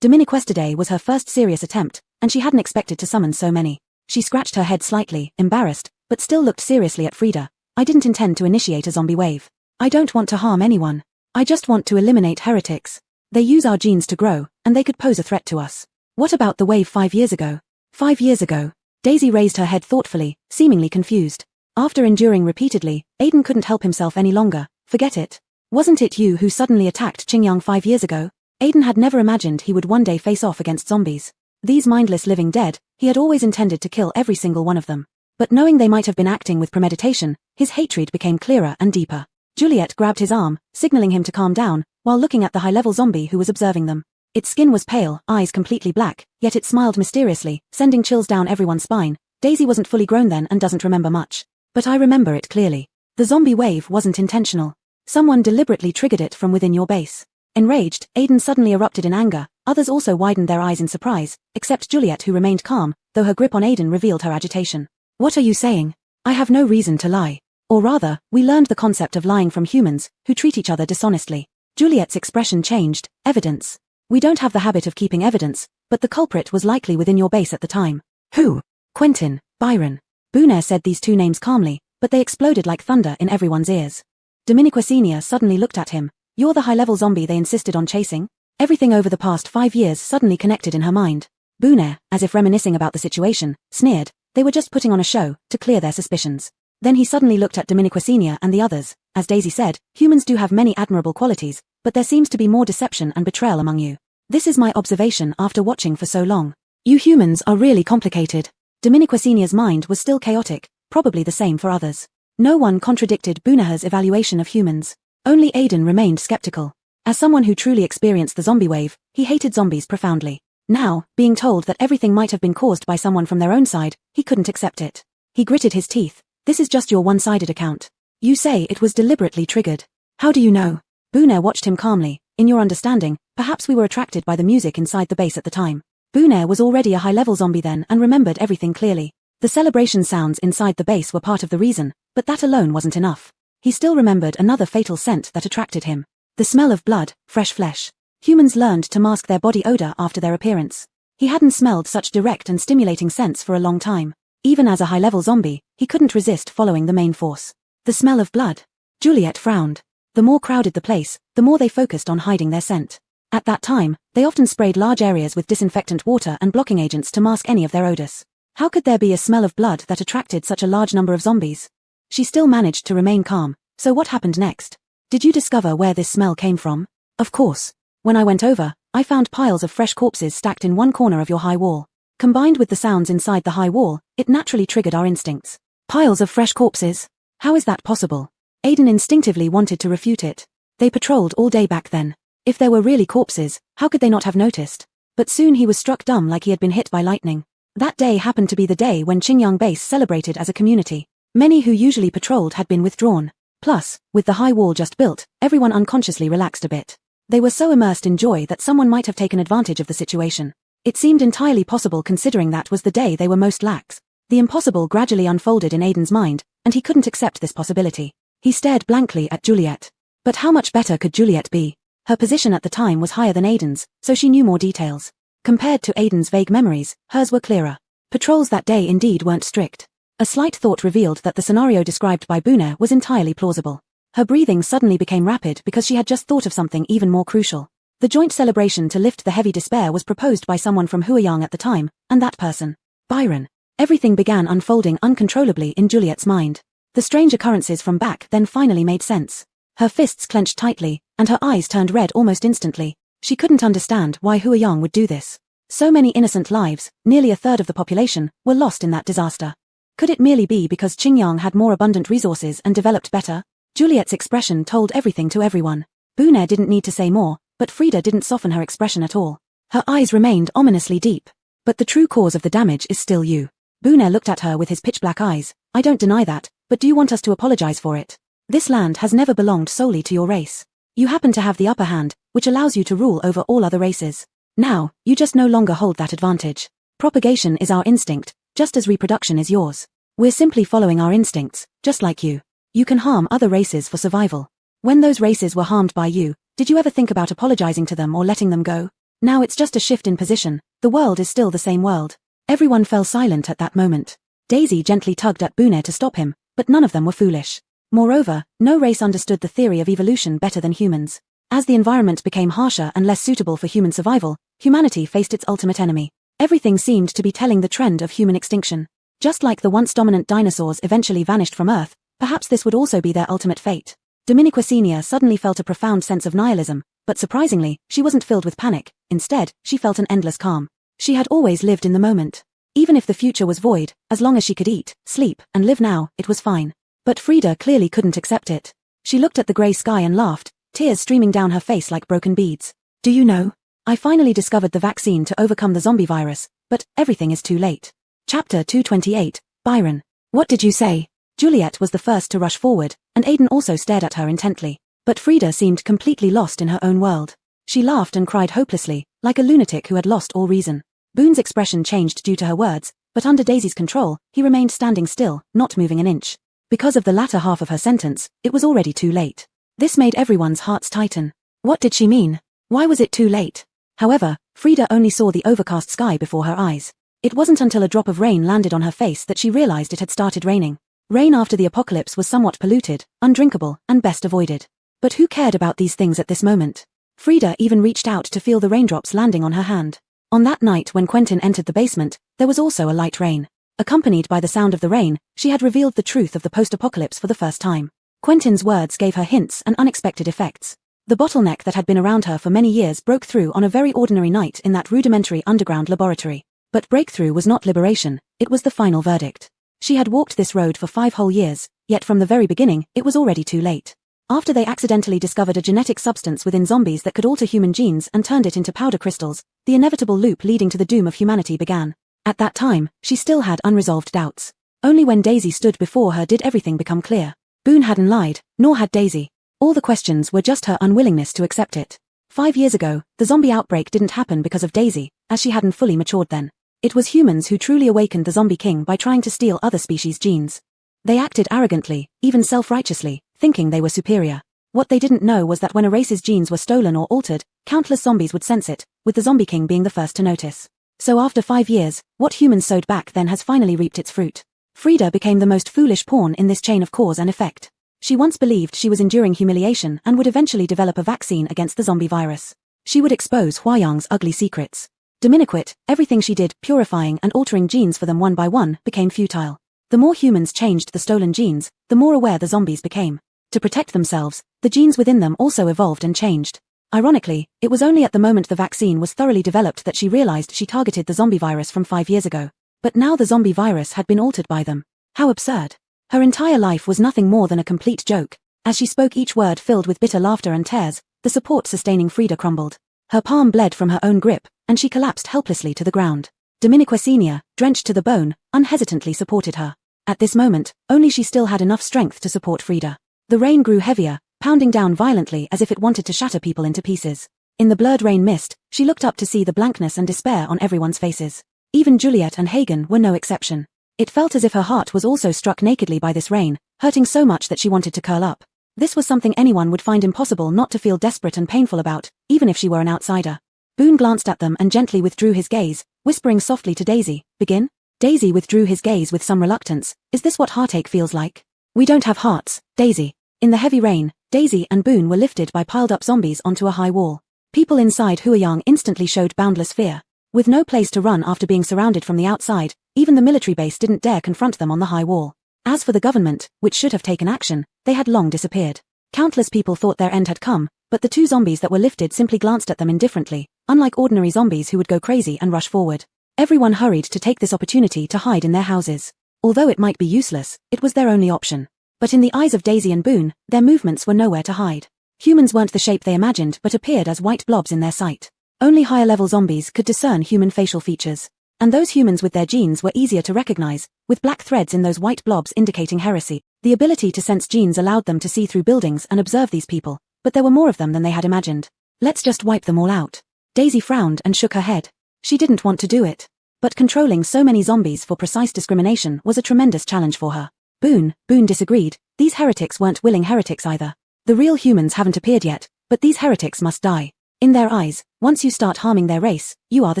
Speaker 1: Dominiquesta was her first serious attempt, and she hadn't expected to summon so many. She scratched her head slightly, embarrassed, but still looked seriously at Frida. I didn't intend to initiate a zombie wave. I don't want to harm anyone. I just want to eliminate heretics. They use our genes to grow, and they could pose a threat to us. What about the wave 5 years ago? 5 years ago. Daisy raised her head thoughtfully, seemingly confused. After enduring repeatedly, Aiden couldn't help himself any longer. Forget it. Wasn't it you who suddenly attacked Qingyang 5 years ago? Aiden had never imagined he would one day face off against zombies. These mindless living dead, he had always intended to kill every single one of them. But knowing they might have been acting with premeditation, his hatred became clearer and deeper. Juliet grabbed his arm, signaling him to calm down, while looking at the high-level zombie who was observing them. Its skin was pale, eyes completely black, yet it smiled mysteriously, sending chills down everyone's spine. Daisy wasn't fully grown then and doesn't remember much. But I remember it clearly. The zombie wave wasn't intentional. Someone deliberately triggered it from within your base. Enraged, Aiden suddenly erupted in anger. Others also widened their eyes in surprise, except Juliet, who remained calm, though her grip on Aiden revealed her agitation. What are you saying? I have no reason to lie. Or rather, we learned the concept of lying from humans, who treat each other dishonestly. Juliet's expression changed. Evidence. We don't have the habit of keeping evidence, but the culprit was likely within your base at the time. Who? Quentin, Byron. Boone said these two names calmly, but they exploded like thunder in everyone's ears. Dominiqua Senior suddenly looked at him. You're the high-level zombie they insisted on chasing? Everything over the past 5 years suddenly connected in her mind. Boone, as if reminiscing about the situation, sneered. They were just putting on a show, to clear their suspicions. Then he suddenly looked at Dominiqua Senior and the others. As Daisy said, humans do have many admirable qualities, but there seems to be more deception and betrayal among you. This is my observation after watching for so long. You humans are really complicated. Dominique Senior's mind was still chaotic, probably the same for others. No one contradicted Bunaher's evaluation of humans. Only Aiden remained skeptical. As someone who truly experienced the zombie wave, he hated zombies profoundly. Now, being told that everything might have been caused by someone from their own side, he couldn't accept it. He gritted his teeth. This is just your one-sided account. You say it was deliberately triggered. How do you know? Bunaher watched him calmly. In your understanding, perhaps we were attracted by the music inside the base at the time. Bunaher was already a high-level zombie then and remembered everything clearly. The celebration sounds inside the base were part of the reason, but that alone wasn't enough. He still remembered another fatal scent that attracted him. The smell of blood, fresh flesh. Humans learned to mask their body odor after their appearance. He hadn't smelled such direct and stimulating scents for a long time. Even as a high-level zombie, he couldn't resist following the main force. The smell of blood. Juliet frowned. The more crowded the place, the more they focused on hiding their scent. At that time, they often sprayed large areas with disinfectant water and blocking agents to mask any of their odors. How could there be a smell of blood that attracted such a large number of zombies? She still managed to remain calm. So what happened next? Did you discover where this smell came from? Of course. When I went over, I found piles of fresh corpses stacked in one corner of your high wall. Combined with the sounds inside the high wall, it naturally triggered our instincts. Piles of fresh corpses? How is that possible? Aiden instinctively wanted to refute it. They patrolled all day back then. If there were really corpses, how could they not have noticed? But soon he was struck dumb like he had been hit by lightning. That day happened to be the day when Qingyang Base celebrated as a community. Many who usually patrolled had been withdrawn. Plus, with the high wall just built, everyone unconsciously relaxed a bit. They were so immersed in joy that someone might have taken advantage of the situation. It seemed entirely possible considering that was the day they were most lax. The impossible gradually unfolded in Aiden's mind, and he couldn't accept this possibility. He stared blankly at Juliet. But how much better could Juliet be? Her position at the time was higher than Aiden's, so she knew more details. Compared to Aiden's vague memories, hers were clearer. Patrols that day indeed weren't strict. A slight thought revealed that the scenario described by Bunaher was entirely plausible. Her breathing suddenly became rapid because she had just thought of something even more crucial. The joint celebration to lift the heavy despair was proposed by someone from Huiyang at the time, and that person, Byron. Everything began unfolding uncontrollably in Juliet's mind. The strange occurrences from back then finally made sense. Her fists clenched tightly, and her eyes turned red almost instantly. She couldn't understand why Huiyang would do this. So many innocent lives, nearly a third of the population, were lost in that disaster. Could it merely be because Qingyang had more abundant resources and developed better? Juliet's expression told everything to everyone. Bunaher didn't need to say more, but Frida didn't soften her expression at all. Her eyes remained ominously deep. But the true cause of the damage is still you. Bunaher looked at her with his pitch-black eyes. I don't deny that, but do you want us to apologize for it? This land has never belonged solely to your race. You happen to have the upper hand, which allows you to rule over all other races. Now, you just no longer hold that advantage. Propagation is our instinct, just as reproduction is yours. We're simply following our instincts, just like you. You can harm other races for survival. When those races were harmed by you, did you ever think about apologizing to them or letting them go? Now it's just a shift in position. The world is still the same world. Everyone fell silent at that moment. Daisy gently tugged at Bunaher to stop him, but none of them were foolish. Moreover, no race understood the theory of evolution better than humans. As the environment became harsher and less suitable for human survival, humanity faced its ultimate enemy. Everything seemed to be telling the trend of human extinction. Just like the once dominant dinosaurs eventually vanished from Earth, perhaps this would also be their ultimate fate. Dominique Senior suddenly felt a profound sense of nihilism, but surprisingly, she wasn't filled with panic. Instead, she felt an endless calm. She had always lived in the moment. Even if the future was void, as long as she could eat, sleep, and live now, it was fine. But Frida clearly couldn't accept it. She looked at the grey sky and laughed, tears streaming down her face like broken beads. Do you know? I finally discovered the vaccine to overcome the zombie virus, but everything is too late. Chapter 228, Byron. What did you say? Juliet was the first to rush forward, and Aiden also stared at her intently. But Frida seemed completely lost in her own world. She laughed and cried hopelessly, like a lunatic who had lost all reason. Boone's expression changed due to her words, but under Daisy's control, he remained standing still, not moving an inch. Because of the latter half of her sentence, it was already too late. This made everyone's hearts tighten. What did she mean? Why was it too late? However, Frida only saw the overcast sky before her eyes. It wasn't until a drop of rain landed on her face that she realized it had started raining. Rain after the apocalypse was somewhat polluted, undrinkable, and best avoided. But who cared about these things at this moment? Frida even reached out to feel the raindrops landing on her hand. On that night when Quentin entered the basement, there was also a light rain. Accompanied by the sound of the rain, she had revealed the truth of the post-apocalypse for the first time. Quentin's words gave her hints and unexpected effects. The bottleneck that had been around her for many years broke through on a very ordinary night in that rudimentary underground laboratory. But breakthrough was not liberation, it was the final verdict. She had walked this road for 5 whole years, yet from the very beginning, it was already too late. After they accidentally discovered a genetic substance within zombies that could alter human genes and turned it into powder crystals, the inevitable loop leading to the doom of humanity began. At that time, she still had unresolved doubts. Only when Daisy stood before her did everything become clear. Boone hadn't lied, nor had Daisy. All the questions were just her unwillingness to accept it. 5 years ago, the zombie outbreak didn't happen because of Daisy, as she hadn't fully matured then. It was humans who truly awakened the zombie king by trying to steal other species' genes. They acted arrogantly, even self-righteously, thinking they were superior. What they didn't know was that when a race's genes were stolen or altered, countless zombies would sense it, with the zombie king being the first to notice. So after 5 years, what humans sowed back then has finally reaped its fruit. Frida became the most foolish pawn in this chain of cause and effect. She once believed she was enduring humiliation and would eventually develop a vaccine against the zombie virus. She would expose Huayang's ugly secrets. Diminiquit, everything she did, purifying and altering genes for them one by one, became futile. The more humans changed the stolen genes, the more aware the zombies became. To protect themselves, the genes within them also evolved and changed. Ironically, it was only at the moment the vaccine was thoroughly developed that she realized she targeted the zombie virus from 5 years ago. But now the zombie virus had been altered by them. How absurd. Her entire life was nothing more than a complete joke. As she spoke each word filled with bitter laughter and tears, the support sustaining Frida crumbled. Her palm bled from her own grip, and she collapsed helplessly to the ground. Dominique Senior, drenched to the bone, unhesitantly supported her. At this moment, only she still had enough strength to support Frida. The rain grew heavier, pounding down violently as if it wanted to shatter people into pieces. In the blurred rain mist, she looked up to see the blankness and despair on everyone's faces. Even Juliet and Hagen were no exception. It felt as if her heart was also struck nakedly by this rain, hurting so much that she wanted to curl up. This was something anyone would find impossible not to feel desperate and painful about, even if she were an outsider. Boone glanced at them and gently withdrew his gaze, whispering softly to Daisy, "Begin?" Daisy withdrew his gaze with some reluctance. "Is this what heartache feels like?" "We don't have hearts, Daisy." In the heavy rain, Daisy and Boone were lifted by piled-up zombies onto a high wall. People inside Huayang instantly showed boundless fear. With no place to run after being surrounded from the outside, even the military base didn't dare confront them on the high wall. As for the government, which should have taken action, they had long disappeared. Countless people thought their end had come, but the 2 zombies that were lifted simply glanced at them indifferently, unlike ordinary zombies who would go crazy and rush forward. Everyone hurried to take this opportunity to hide in their houses. Although it might be useless, it was their only option. But in the eyes of Daisy and Boone, their movements were nowhere to hide. Humans weren't the shape they imagined but appeared as white blobs in their sight. Only higher-level zombies could discern human facial features. And those humans with their genes were easier to recognize, with black threads in those white blobs indicating heresy. The ability to sense genes allowed them to see through buildings and observe these people, but there were more of them than they had imagined. "Let's just wipe them all out." Daisy frowned and shook her head. She didn't want to do it. But controlling so many zombies for precise discrimination was a tremendous challenge for her. Boone disagreed. These heretics weren't willing heretics either. The real humans haven't appeared yet, but these heretics must die. In their eyes, once you start harming their race, you are the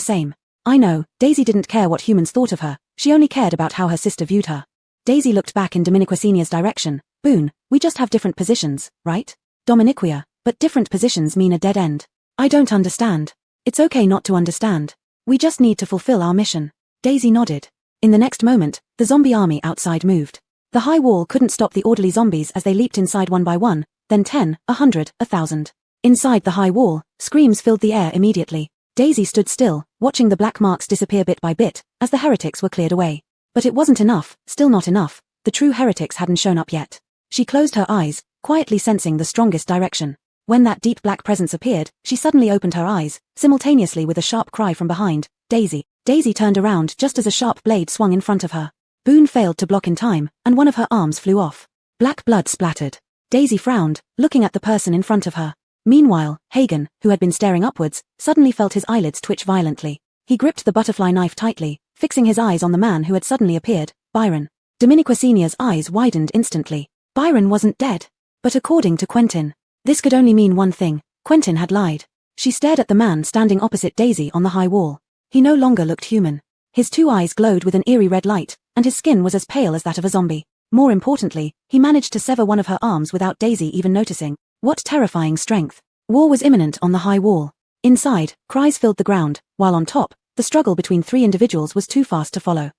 Speaker 1: same. I know, Daisy didn't care what humans thought of her, she only cared about how her sister viewed her. Daisy looked back in Dominique Senior's direction. "Boone, we just have different positions, right?" "Dominiquia, but different positions mean a dead end." "I don't understand." "It's okay not to understand. We just need to fulfill our mission." Daisy nodded. In the next moment, the zombie army outside moved. The high wall couldn't stop the orderly zombies as they leaped inside one by one, then 10, 100, 1,000. Inside the high wall, screams filled the air immediately. Daisy stood still, watching the black marks disappear bit by bit, as the heretics were cleared away. But it wasn't enough, still not enough. The true heretics hadn't shown up yet. She closed her eyes, quietly sensing the strongest direction. When that deep black presence appeared, she suddenly opened her eyes, simultaneously with a sharp cry from behind, "Daisy!" Daisy turned around just as a sharp blade swung in front of her. Boone failed to block in time, and one of her arms flew off. Black blood splattered. Daisy frowned, looking at the person in front of her. Meanwhile, Hagen, who had been staring upwards, suddenly felt his eyelids twitch violently. He gripped the butterfly knife tightly, fixing his eyes on the man who had suddenly appeared, Byron. Dominique Senior's eyes widened instantly. Byron wasn't dead. But according to Quentin, this could only mean one thing: Quentin had lied. She stared at the man standing opposite Daisy on the high wall. He no longer looked human. His 2 eyes glowed with an eerie red light, and his skin was as pale as that of a zombie. More importantly, he managed to sever one of her arms without Daisy even noticing. What terrifying strength. War was imminent on the high wall. Inside, cries filled the ground, while on top, the struggle between 3 individuals was too fast to follow.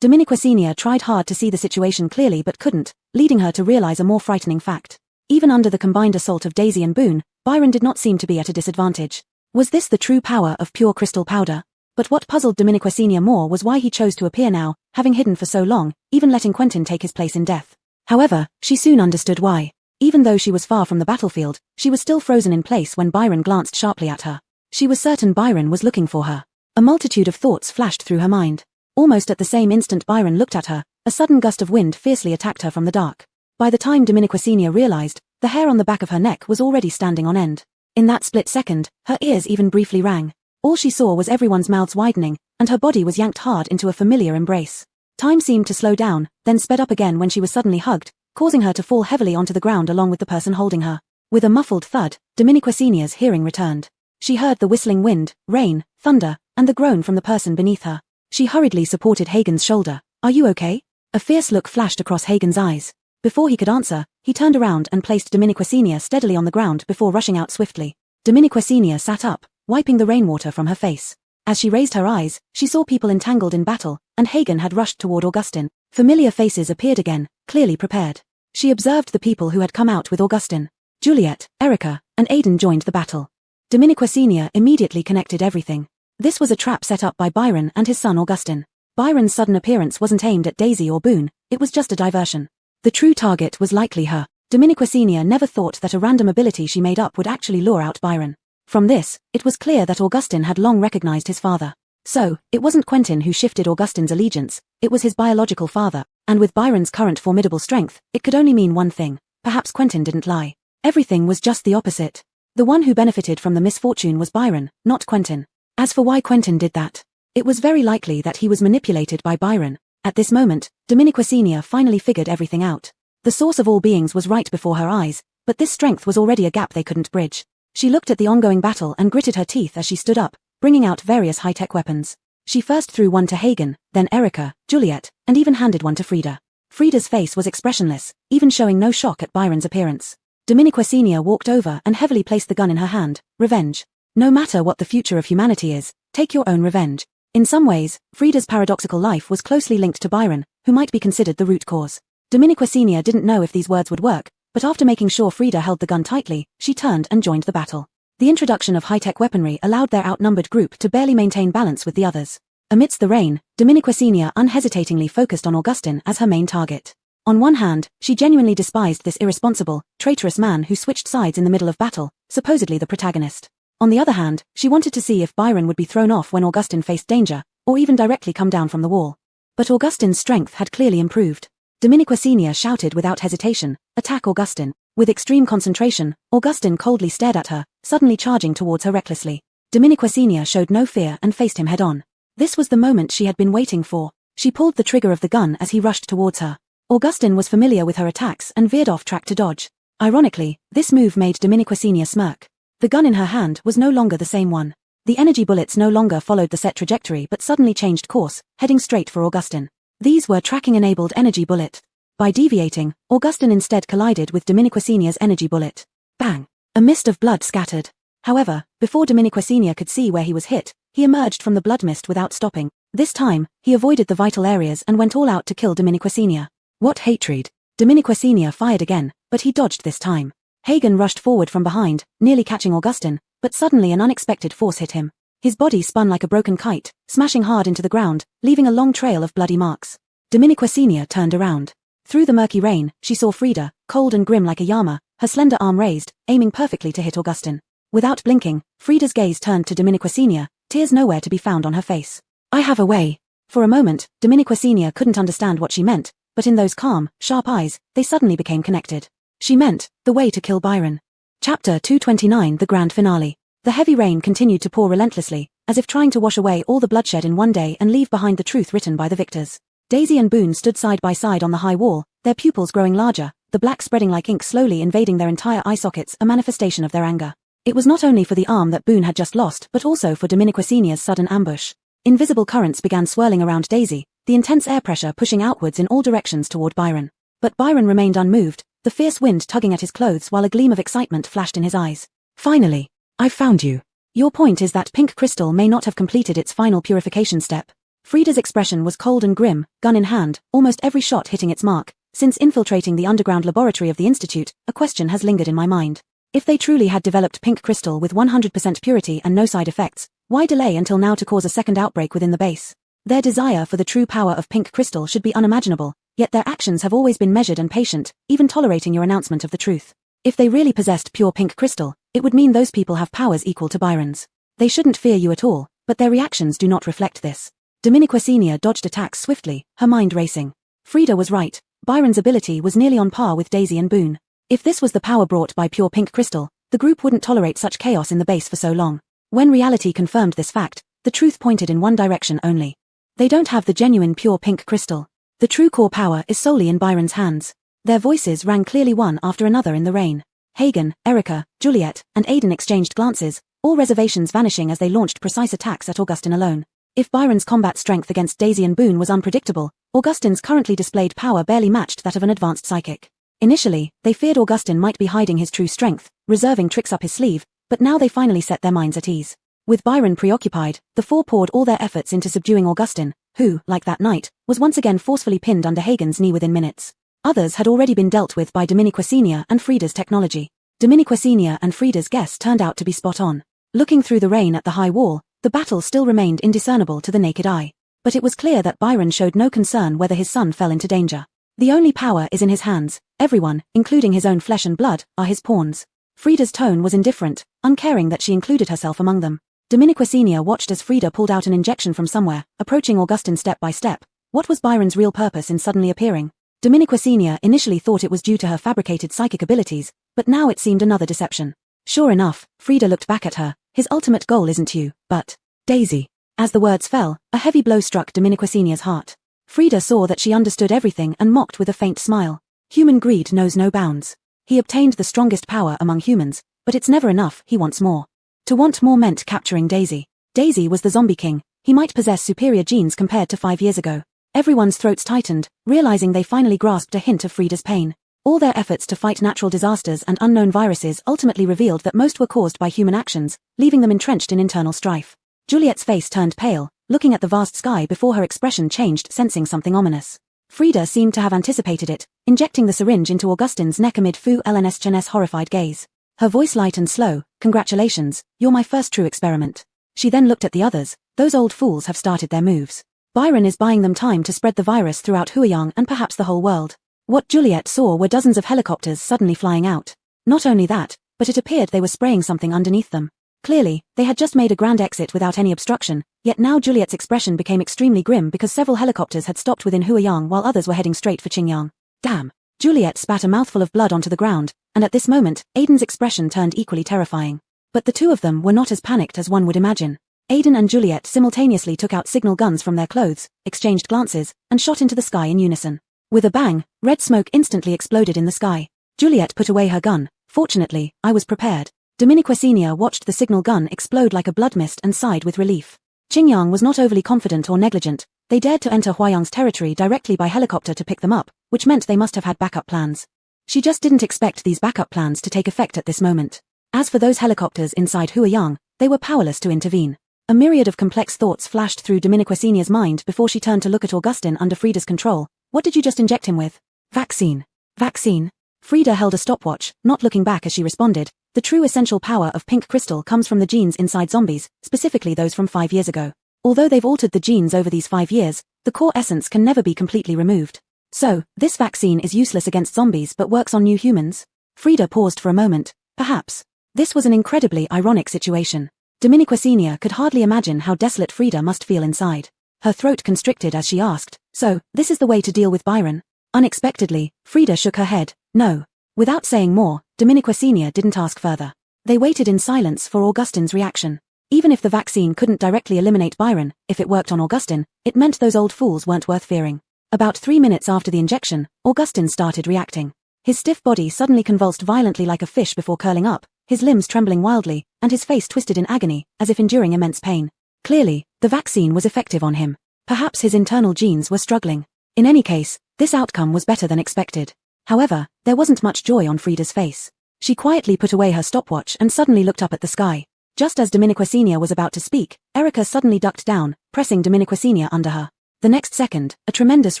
Speaker 1: Dominique Senior tried hard to see the situation clearly but couldn't, leading her to realize a more frightening fact. Even under the combined assault of Daisy and Boone, Byron did not seem to be at a disadvantage. Was this the true power of pure crystal powder? But what puzzled Dominique Sr. more was why he chose to appear now, having hidden for so long, even letting Quentin take his place in death. However, she soon understood why. Even though she was far from the battlefield, she was still frozen in place when Byron glanced sharply at her. She was certain Byron was looking for her. A multitude of thoughts flashed through her mind. Almost at the same instant Byron looked at her, a sudden gust of wind fiercely attacked her from the dark. By the time Dominique Sr. realized, the hair on the back of her neck was already standing on end. In that split second, her ears even briefly rang. All she saw was everyone's mouths widening, and her body was yanked hard into a familiar embrace. Time seemed to slow down, then sped up again when she was suddenly hugged, causing her to fall heavily onto the ground along with the person holding her. With a muffled thud, Dominique Sr.'s hearing returned. She heard the whistling wind, rain, thunder, and the groan from the person beneath her. She hurriedly supported Hagen's shoulder. "Are you okay?" A fierce look flashed across Hagen's eyes. Before he could answer, he turned around and placed Dominique Sr. steadily on the ground before rushing out swiftly. Dominique Sr. sat up, wiping the rainwater from her face. As she raised her eyes, she saw people entangled in battle, and Hagen had rushed toward Augustin. Familiar faces appeared again, clearly prepared. She observed the people who had come out with Augustin. Juliet, Erica, and Aidan joined the battle. Dominique Sr. immediately connected everything. This was a trap set up by Byron and his son Augustin. Byron's sudden appearance wasn't aimed at Daisy or Boone, it was just a diversion. The true target was likely her. Dominique Sr. never thought that a random ability she made up would actually lure out Byron. From this, it was clear that Augustin had long recognized his father. So, it wasn't Quentin who shifted Augustin's allegiance, it was his biological father, and with Byron's current formidable strength, it could only mean one thing. Perhaps Quentin didn't lie. Everything was just the opposite. The one who benefited from the misfortune was Byron, not Quentin. As for why Quentin did that, it was very likely that he was manipulated by Byron. At this moment, Dominique Sr. finally figured everything out. The source of all beings was right before her eyes, but this strength was already a gap they couldn't bridge. She looked at the ongoing battle and gritted her teeth as she stood up, bringing out various high-tech weapons. She first threw one to Hagen, then Erica, Juliet, and even handed one to Frida. Frida's face was expressionless, even showing no shock at Byron's appearance. Dominique Sr. walked over and heavily placed the gun in her hand. Revenge. No matter what the future of humanity is, take your own revenge. In some ways, Frida's paradoxical life was closely linked to Byron, who might be considered the root cause. Dominique Sr. didn't know if these words would work, but after making sure Frida held the gun tightly, she turned and joined the battle. The introduction of high-tech weaponry allowed their outnumbered group to barely maintain balance with the others. Amidst the rain, Dominique Sr. unhesitatingly focused on Augustin as her main target. On one hand, she genuinely despised this irresponsible, traitorous man who switched sides in the middle of battle, supposedly the protagonist. On the other hand, she wanted to see if Byron would be thrown off when Augustin faced danger, or even directly come down from the wall. But Augustin's strength had clearly improved. Dominique Sr. shouted without hesitation, "Attack Augustin." With extreme concentration, Augustin coldly stared at her, suddenly charging towards her recklessly. Dominique Sr. showed no fear and faced him head-on. This was the moment she had been waiting for. She pulled the trigger of the gun as he rushed towards her. Augustin was familiar with her attacks and veered off track to dodge. Ironically, this move made Dominique Sr. smirk. The gun in her hand was no longer the same one. The energy bullets no longer followed the set trajectory but suddenly changed course, heading straight for Augustin. These were tracking-enabled energy bullet. By deviating, Augustin instead collided with Dominique Sr.'s energy bullet. Bang! A mist of blood scattered. However, before Dominique Sr. could see where he was hit, he emerged from the blood mist without stopping. This time, he avoided the vital areas and went all out to kill Dominique Sr. What hatred! Dominique Sr. fired again, but he dodged this time. Hagen rushed forward from behind, nearly catching Augustin, but suddenly an unexpected force hit him. His body spun like a broken kite, smashing hard into the ground, leaving a long trail of bloody marks. Dominique Sr. turned around. Through the murky rain, she saw Frida, cold and grim like a llama, her slender arm raised, aiming perfectly to hit Augustin. Without blinking, Frida's gaze turned to Dominique Sr., tears nowhere to be found on her face. "I have a way." For a moment, Dominique Sr. couldn't understand what she meant, but in those calm, sharp eyes, they suddenly became connected. She meant, the way to kill Byron. Chapter 229, the grand finale. The heavy rain continued to pour relentlessly, as if trying to wash away all the bloodshed in one day and leave behind the truth written by the victors. Daisy and Boone stood side by side on the high wall, their pupils growing larger, the black spreading like ink slowly invading their entire eye sockets, a manifestation of their anger. It was not only for the arm that Boone had just lost but also for Dominique Sr.'s sudden ambush. Invisible currents began swirling around Daisy, the intense air pressure pushing outwards in all directions toward Byron. But Byron remained unmoved, the fierce wind tugging at his clothes while a gleam of excitement flashed in his eyes. "Finally, I've found you. Your point is that pink crystal may not have completed its final purification step." Frida's expression was cold and grim, gun in hand, almost every shot hitting its mark. "Since infiltrating the underground laboratory of the Institute, a question has lingered in my mind. If they truly had developed pink crystal with 100% purity and no side effects, Why delay until now to cause a second outbreak within the base? Their desire for the true power of pink crystal should be unimaginable, yet their actions have always been measured and patient, even tolerating your announcement of the truth. If they really possessed pure pink crystal, it would mean those people have powers equal to Byron's. They shouldn't fear you at all, but their reactions do not reflect this. Dominiqua Senior dodged attacks swiftly, her mind racing. Frida was right. Byron's ability was nearly on par with Daisy and Boone. If this was the power brought by pure pink crystal, the group wouldn't tolerate such chaos in the base for so long. When reality confirmed this fact, the truth pointed in one direction only. They don't have the genuine pure pink crystal. The true core power is solely in Byron's hands. Their voices rang clearly one after another in the rain. Hagen, Erica, Juliet, and Aidan exchanged glances, all reservations vanishing as they launched precise attacks at Augustin alone. If Byron's combat strength against Daisy and Boone was unpredictable, Augustin's currently displayed power barely matched that of an advanced psychic. Initially, they feared Augustin might be hiding his true strength, reserving tricks up his sleeve, but now they finally set their minds at ease. With Byron preoccupied, the four poured all their efforts into subduing Augustin, who, like that night, was once again forcefully pinned under Hagen's knee within minutes. Others had already been dealt with by Dominiqua Senior and Frida's technology. Dominiqua Senior and Frida's guess turned out to be spot on. Looking through the rain at the high wall, the battle still remained indiscernible to the naked eye. But it was clear that Byron showed no concern whether his son fell into danger. The only power is in his hands. Everyone, including his own flesh and blood, are his pawns. Frida's tone was indifferent, uncaring that she included herself among them. Dominiqua Senior watched as Frida pulled out an injection from somewhere, approaching Augustin step by step. What was Byron's real purpose in suddenly appearing? Dominiqua Senior initially thought it was due to her fabricated psychic abilities, but now it seemed another deception. Sure enough, Frida looked back at her. His ultimate goal isn't you, but Daisy. As the words fell, a heavy blow struck Dominiqua Senior's heart. Frida saw that she understood everything and mocked with a faint smile. Human greed knows no bounds. He obtained the strongest power among humans, but it's never enough, he wants more. To want more meant capturing Daisy. Daisy was the zombie king. He might possess superior genes compared to 5 years ago. Everyone's throats tightened, realizing they finally grasped a hint of Frida's pain. All their efforts to fight natural disasters and unknown viruses ultimately revealed that most were caused by human actions, leaving them entrenched in internal strife. Juliet's face turned pale, looking at the vast sky before her expression changed, sensing something ominous. Frida seemed to have anticipated it, injecting the syringe into Augustin's neck amid Fu Eln's horrified gaze. Her voice light and slow. Congratulations, you're my first true experiment. She then looked at the others. Those old fools have started their moves. Byron is buying them time to spread the virus throughout Huiyang and perhaps the whole world. What Juliet saw were dozens of helicopters suddenly flying out. Not only that, but it appeared they were spraying something underneath them. Clearly, they had just made a grand exit without any obstruction, yet now Juliet's expression became extremely grim because several helicopters had stopped within Huiyang while others were heading straight for Qingyang. Damn. Juliet spat a mouthful of blood onto the ground, and at this moment, Aidan's expression turned equally terrifying. But the two of them were not as panicked as one would imagine. Aidan and Juliet simultaneously took out signal guns from their clothes, exchanged glances, and shot into the sky in unison. With a bang, red smoke instantly exploded in the sky. Juliet put away her gun. Fortunately, I was prepared. Dominiqua Senior watched the signal gun explode like a blood mist and sighed with relief. Qingyang was not overly confident or negligent. They dared to enter Huiyang's territory directly by helicopter to pick them up, which meant they must have had backup plans. She just didn't expect these backup plans to take effect at this moment. As for those helicopters inside Huiyang, they were powerless to intervene. A myriad of complex thoughts flashed through Dominiqua Senior's mind before she turned to look at Augustin under Frida's control. What did you just inject him with? Vaccine. Vaccine. Frida held a stopwatch, not looking back as she responded. The true essential power of pink crystal comes from the genes inside zombies, specifically those from 5 years ago. Although they've altered the genes over these 5 years, the core essence can never be completely removed. So, this vaccine is useless against zombies but works on new humans? Frida paused for a moment. Perhaps. This was an incredibly ironic situation. Dominiqua Senior could hardly imagine how desolate Frida must feel inside. Her throat constricted as she asked, so, this is the way to deal with Byron? Unexpectedly, Frida shook her head. No. Without saying more, Dominiqua Senior didn't ask further. They waited in silence for Augustin's reaction. Even if the vaccine couldn't directly eliminate Byron, if it worked on Augustin, it meant those old fools weren't worth fearing. About 3 minutes after the injection, Augustin started reacting. His stiff body suddenly convulsed violently like a fish before curling up, his limbs trembling wildly, and his face twisted in agony, as if enduring immense pain. Clearly, the vaccine was effective on him. Perhaps his internal genes were struggling. In any case, this outcome was better than expected. However, there wasn't much joy on Frida's face. She quietly put away her stopwatch and suddenly looked up at the sky. Just as Dominiqua Senior was about to speak, Erica suddenly ducked down, pressing Dominiqua Senior under her. The next second, a tremendous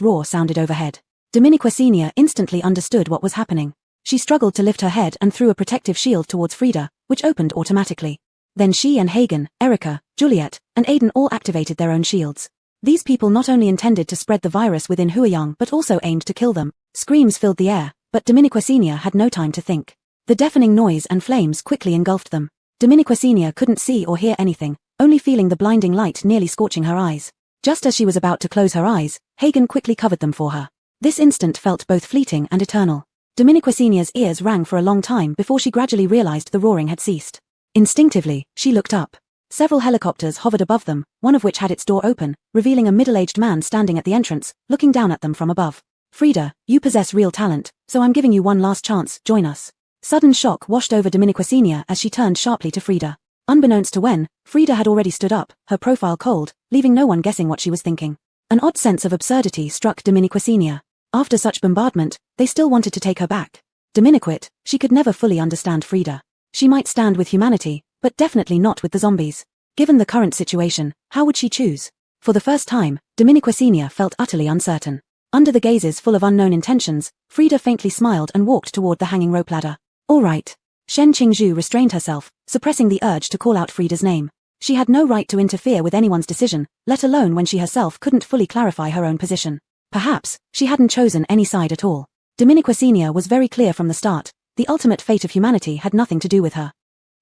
Speaker 1: roar sounded overhead. Dominiqua Senior instantly understood what was happening. She struggled to lift her head and threw a protective shield towards Frida, which opened automatically. Then she and Hagen, Erica, Juliet, and Aiden all activated their own shields. These people not only intended to spread the virus within Huayang but also aimed to kill them. Screams filled the air, but Dominiquasenia had no time to think. The deafening noise and flames quickly engulfed them. Dominiquasenia couldn't see or hear anything, only feeling the blinding light nearly scorching her eyes. Just as she was about to close her eyes, Hagen quickly covered them for her. This instant felt both fleeting and eternal. Dominiquasenia's ears rang for a long time before she gradually realized the roaring had ceased. Instinctively, she looked up. Several helicopters hovered above them, one of which had its door open, revealing a middle-aged man standing at the entrance, looking down at them from above. Frida, you possess real talent, so I'm giving you one last chance, join us. Sudden shock washed over Dominiquasenia as she turned sharply to Frida. Unbeknownst to Wen, Frida had already stood up, her profile cold, leaving no one guessing what she was thinking. An odd sense of absurdity struck Dominiquasenia. After such bombardment, they still wanted to take her back. Dominiquit, she could never fully understand Frida. She might stand with humanity, but definitely not with the zombies. Given the current situation, how would she choose? For the first time, Dominiquasenia felt utterly uncertain. Under the gazes full of unknown intentions, Frida faintly smiled and walked toward the hanging rope ladder. All right. Shen Qingzhu restrained herself, suppressing the urge to call out Frida's name. She had no right to interfere with anyone's decision, let alone when she herself couldn't fully clarify her own position. Perhaps, she hadn't chosen any side at all. Dominiquasenia was very clear from the start, the ultimate fate of humanity had nothing to do with her.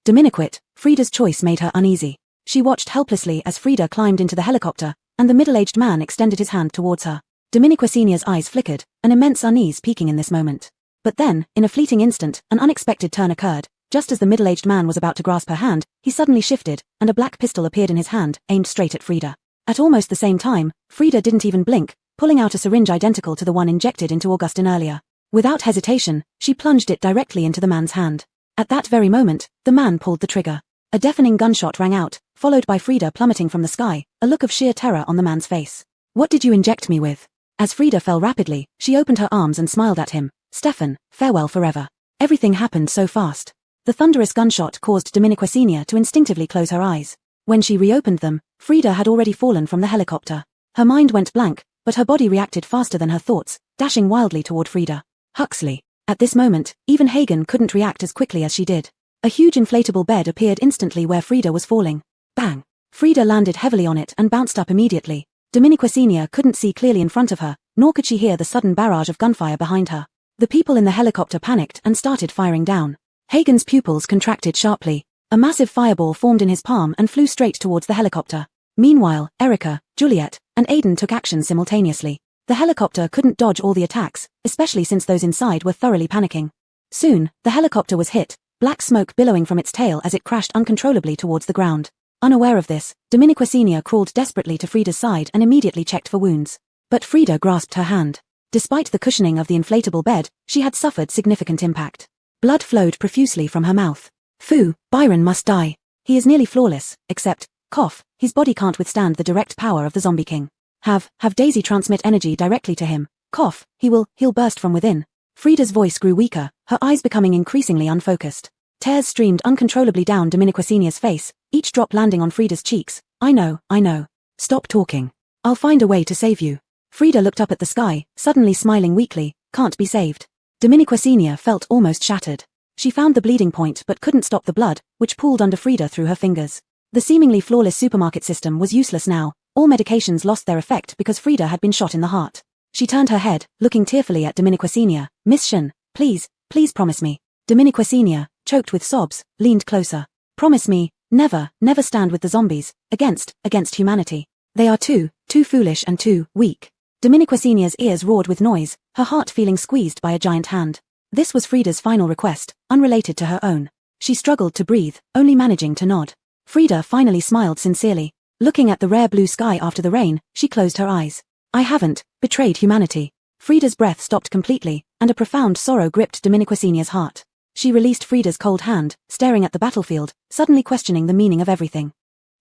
Speaker 1: Dominiquit, Frida's choice made her uneasy. She watched helplessly as Frida climbed into the helicopter, and the middle-aged man extended his hand towards her. Dominiquasenia's eyes flickered, an immense unease peaking in this moment. But then, in a fleeting instant, an unexpected turn occurred. Just as the middle-aged man was about to grasp her hand, he suddenly shifted, and a black pistol appeared in his hand, aimed straight at Frida. At almost the same time, Frida didn't even blink, pulling out a syringe identical to the one injected into Augustine earlier. Without hesitation, she plunged it directly into the man's hand. At that very moment, the man pulled the trigger. A deafening gunshot rang out, followed by Frida plummeting from the sky, a look of sheer terror on the man's face. What did you inject me with? As Frida fell rapidly, she opened her arms and smiled at him. Stefan, farewell forever. Everything happened so fast. The thunderous gunshot caused Dominiquasenia to instinctively close her eyes. When she reopened them, Frida had already fallen from the helicopter. Her mind went blank, but her body reacted faster than her thoughts, dashing wildly toward Frida. Huxley. At this moment, even Hagen couldn't react as quickly as she did. A huge inflatable bed appeared instantly where Frida was falling. Bang! Frida landed heavily on it and bounced up immediately. Dominiquasenia couldn't see clearly in front of her, nor could she hear the sudden barrage of gunfire behind her. The people in the helicopter panicked and started firing down. Hagen's pupils contracted sharply. A massive fireball formed in his palm and flew straight towards the helicopter. Meanwhile, Erica, Juliet, and Aiden took action simultaneously. The helicopter couldn't dodge all the attacks, especially since those inside were thoroughly panicking. Soon, the helicopter was hit, black smoke billowing from its tail as it crashed uncontrollably towards the ground. Unaware of this, Dominiquasenia crawled desperately to Frida's side and immediately checked for wounds. But Frida grasped her hand. Despite the cushioning of the inflatable bed, she had suffered significant impact. Blood flowed profusely from her mouth. Phew, Byron must die. He is nearly flawless, except, cough, his body can't withstand the direct power of the Zombie King. Have Daisy transmit energy directly to him. Cough, he'll burst from within. Frida's voice grew weaker, her eyes becoming increasingly unfocused. Tears streamed uncontrollably down Dominiquasenia's face, each drop landing on Frida's cheeks. I know. Stop talking. I'll find a way to save you. Frida looked up at the sky, suddenly smiling weakly. Can't be saved. Dominiquasenia felt almost shattered. She found the bleeding point but couldn't stop the blood, which pooled under Frida through her fingers. The seemingly flawless supermarket system was useless now. All medications lost their effect because Frida had been shot in the heart. She turned her head, looking tearfully at Dominiquasenia. Miss Shen, please promise me. Dominiquasenia, choked with sobs, leaned closer. Promise me, never stand with the zombies, against humanity. They are too foolish and too weak. Dominiquasenia's ears roared with noise, her heart feeling squeezed by a giant hand. This was Frida's final request, unrelated to her own. She struggled to breathe, only managing to nod. Frida finally smiled sincerely. Looking at the rare blue sky after the rain, she closed her eyes. I haven't betrayed humanity. Frida's breath stopped completely, and a profound sorrow gripped Dominiquasenia's heart. She released Frida's cold hand, staring at the battlefield, suddenly questioning the meaning of everything.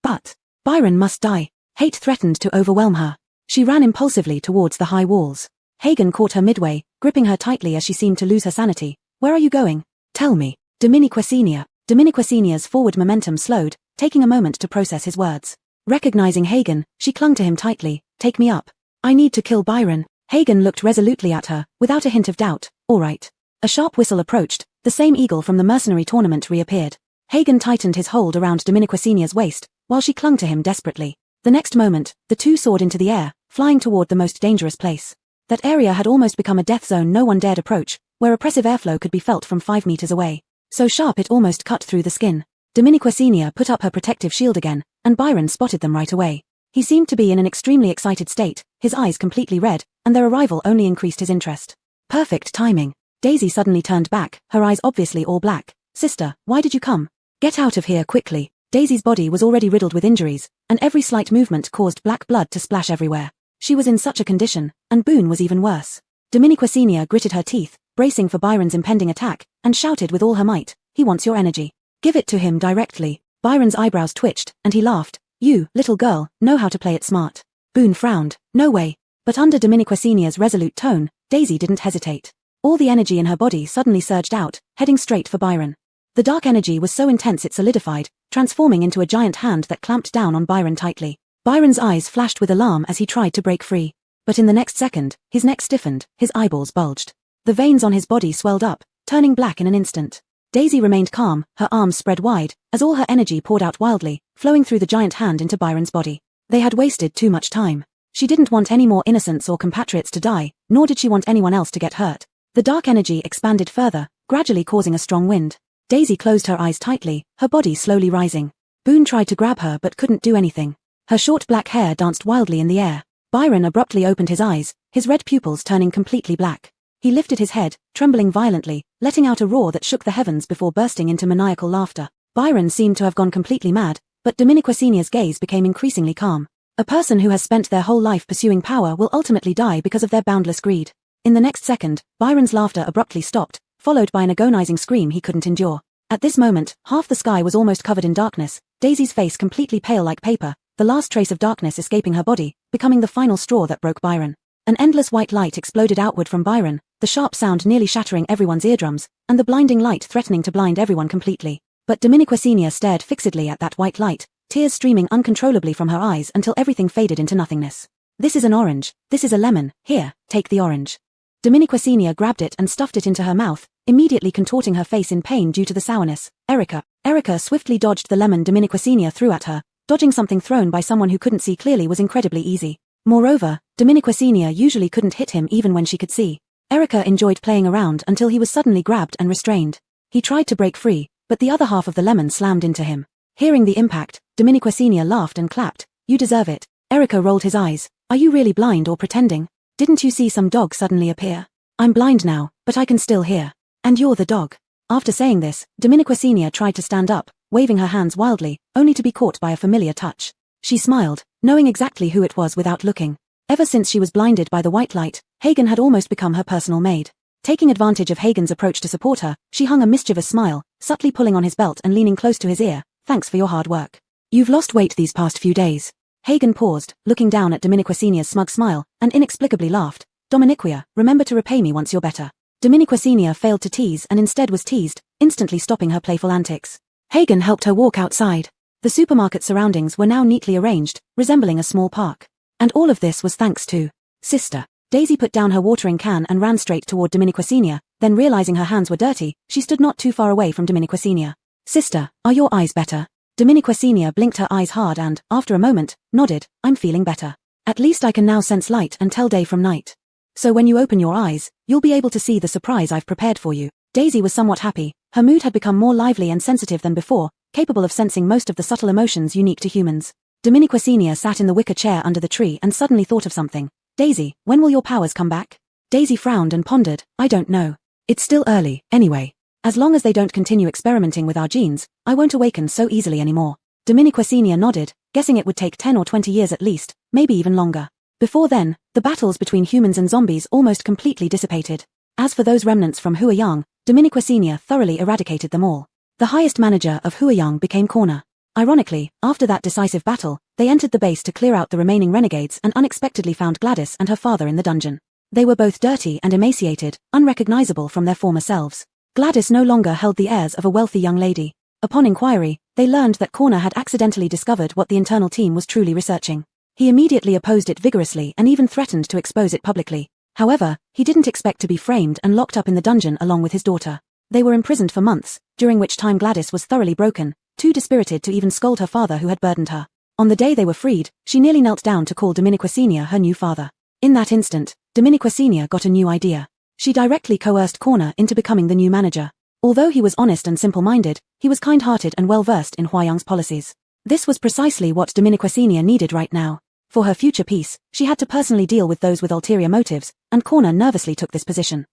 Speaker 1: But Byron must die. Hate threatened to overwhelm her. She ran impulsively towards the high walls. Hagen caught her midway, gripping her tightly as she seemed to lose her sanity. Where are you going? Tell me. Dominiquasenia's forward momentum slowed, taking a moment to process his words. Recognizing Hagen, she clung to him tightly. Take me up. I need to kill Byron. Hagen looked resolutely at her, without a hint of doubt. All right. A sharp whistle approached, the same eagle from the mercenary tournament reappeared. Hagen tightened his hold around Dominiquasenia's waist, while she clung to him desperately. The next moment, the two soared into the air, flying toward the most dangerous place. That area had almost become a death zone no one dared approach, where oppressive airflow could be felt from 5 meters away. So sharp it almost cut through the skin. Dominiquasenia put up her protective shield again, and Byron spotted them right away. He seemed to be in an extremely excited state, his eyes completely red, and their arrival only increased his interest. Perfect timing. Daisy suddenly turned back, her eyes obviously all black. Sister, why did you come? Get out of here quickly. Daisy's body was already riddled with injuries, and every slight movement caused black blood to splash everywhere. She was in such a condition, and Boone was even worse. Dominiquasenia gritted her teeth, bracing for Byron's impending attack, and shouted with all her might, "He wants your energy. Give it to him directly." Byron's eyebrows twitched, and he laughed. "You, little girl, know how to play it smart." Boone frowned. "No way." But under Dominiquasenia's resolute tone, Daisy didn't hesitate. All the energy in her body suddenly surged out, heading straight for Byron. The dark energy was so intense it solidified, transforming into a giant hand that clamped down on Byron tightly. Byron's eyes flashed with alarm as he tried to break free. But in the next second, his neck stiffened, his eyeballs bulged. The veins on his body swelled up, turning black in an instant. Daisy remained calm, her arms spread wide, as all her energy poured out wildly, flowing through the giant hand into Byron's body. They had wasted too much time. She didn't want any more innocents or compatriots to die, nor did she want anyone else to get hurt. The dark energy expanded further, gradually causing a strong wind. Daisy closed her eyes tightly, her body slowly rising. Boone tried to grab her but couldn't do anything. Her short black hair danced wildly in the air. Byron abruptly opened his eyes, his red pupils turning completely black. He lifted his head, trembling violently, letting out a roar that shook the heavens before bursting into maniacal laughter. Byron seemed to have gone completely mad, but Dominiquasenia's gaze became increasingly calm. A person who has spent their whole life pursuing power will ultimately die because of their boundless greed. In the next second, Byron's laughter abruptly stopped, followed by an agonizing scream he couldn't endure. At this moment, half the sky was almost covered in darkness, Daisy's face completely pale like paper, the last trace of darkness escaping her body, becoming the final straw that broke Byron. An endless white light exploded outward from Byron, the sharp sound nearly shattering everyone's eardrums, and the blinding light threatening to blind everyone completely. But Dominiquasenia stared fixedly at that white light, tears streaming uncontrollably from her eyes until everything faded into nothingness. "This is an orange, this is a lemon, here, take the orange." Dominiquasenia grabbed it and stuffed it into her mouth, immediately contorting her face in pain due to the sourness. Erica swiftly dodged the lemon Dominiquasenia threw at her. Dodging something thrown by someone who couldn't see clearly was incredibly easy. Moreover, Dominiquasenia usually couldn't hit him even when she could see. Erica enjoyed playing around until he was suddenly grabbed and restrained. He tried to break free, but the other half of the lemon slammed into him. Hearing the impact, Dominiquasenia laughed and clapped. "You deserve it." Erica rolled his eyes. "Are you really blind or pretending? Didn't you see some dog suddenly appear?" "I'm blind now, but I can still hear." "And you're the dog." After saying this, Dominiquasenia tried to stand up, waving her hands wildly, only to be caught by a familiar touch. She smiled, knowing exactly who it was without looking. Ever since she was blinded by the white light, Hagen had almost become her personal maid. Taking advantage of Hagen's approach to support her, she hung a mischievous smile, subtly pulling on his belt and leaning close to his ear. "Thanks for your hard work. You've lost weight these past few days." Hagen paused, looking down at Dominiquasenia's smug smile, and inexplicably laughed. "Dominiquia, remember to repay me once you're better." Dominiquasenia failed to tease and instead was teased, instantly stopping her playful antics. Hagen helped her walk outside. The supermarket surroundings were now neatly arranged, resembling a small park. And all of this was thanks to Sister. Daisy put down her watering can and ran straight toward Dominiquasenia, then realizing her hands were dirty, she stood not too far away from Dominiquasenia. "Sister, are your eyes better?" Dominiquasenia blinked her eyes hard and, after a moment, nodded. "I'm feeling better. At least I can now sense light and tell day from night. So when you open your eyes, you'll be able to see the surprise I've prepared for you." Daisy was somewhat happy. Her mood had become more lively and sensitive than before, capable of sensing most of the subtle emotions unique to humans. Dominiquasenia sat in the wicker chair under the tree and suddenly thought of something. "Daisy, when will your powers come back?" Daisy frowned and pondered. "I don't know. It's still early, anyway. As long as they don't continue experimenting with our genes, I won't awaken so easily anymore." Dominiquasenia nodded, guessing it would take 10 or 20 years at least, maybe even longer. Before then, the battles between humans and zombies almost completely dissipated. As for those remnants from Huayang, Dominiquasenia thoroughly eradicated them all. The highest manager of Huayang became Corner. Ironically, after that decisive battle, they entered the base to clear out the remaining renegades and unexpectedly found Gladys and her father in the dungeon. They were both dirty and emaciated, unrecognizable from their former selves. Gladys no longer held the airs of a wealthy young lady. Upon inquiry, they learned that Corner had accidentally discovered what the internal team was truly researching. He immediately opposed it vigorously and even threatened to expose it publicly. However, he didn't expect to be framed and locked up in the dungeon along with his daughter. They were imprisoned for months, during which time Gladys was thoroughly broken, too dispirited to even scold her father who had burdened her. On the day they were freed, she nearly knelt down to call Dominique Sr. her new father. In that instant, Dominique Sr. got a new idea. She directly coerced Corner into becoming the new manager. Although he was honest and simple-minded, he was kind-hearted and well-versed in Huayang's policies. This was precisely what Dominique Sr. needed right now. For her future peace, she had to personally deal with those with ulterior motives, and Corner nervously took this position.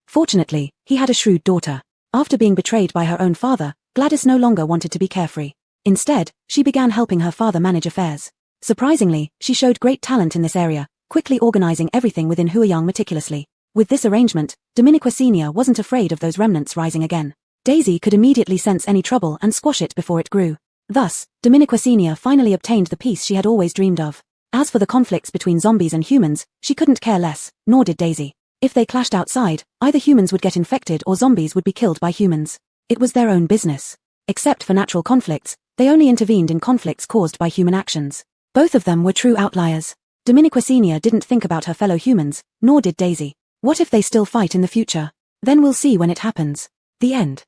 Speaker 1: Fortunately, he had a shrewd daughter. After being betrayed by her own father, Gladys no longer wanted to be carefree. Instead, she began helping her father manage affairs. Surprisingly, she showed great talent in this area, quickly organizing everything within Huayang meticulously. With this arrangement, Dominique Sr. wasn't afraid of those remnants rising again. Daisy could immediately sense any trouble and squash it before it grew. Thus, Dominique Sr. finally obtained the peace she had always dreamed of. As for the conflicts between zombies and humans, she couldn't care less, nor did Daisy. If they clashed outside, either humans would get infected or zombies would be killed by humans. It was their own business. Except for natural conflicts, they only intervened in conflicts caused by human actions. Both of them were true outliers. Dominique Sr. didn't think about her fellow humans, nor did Daisy. What if they still fight in the future? Then we'll see when it happens. The end.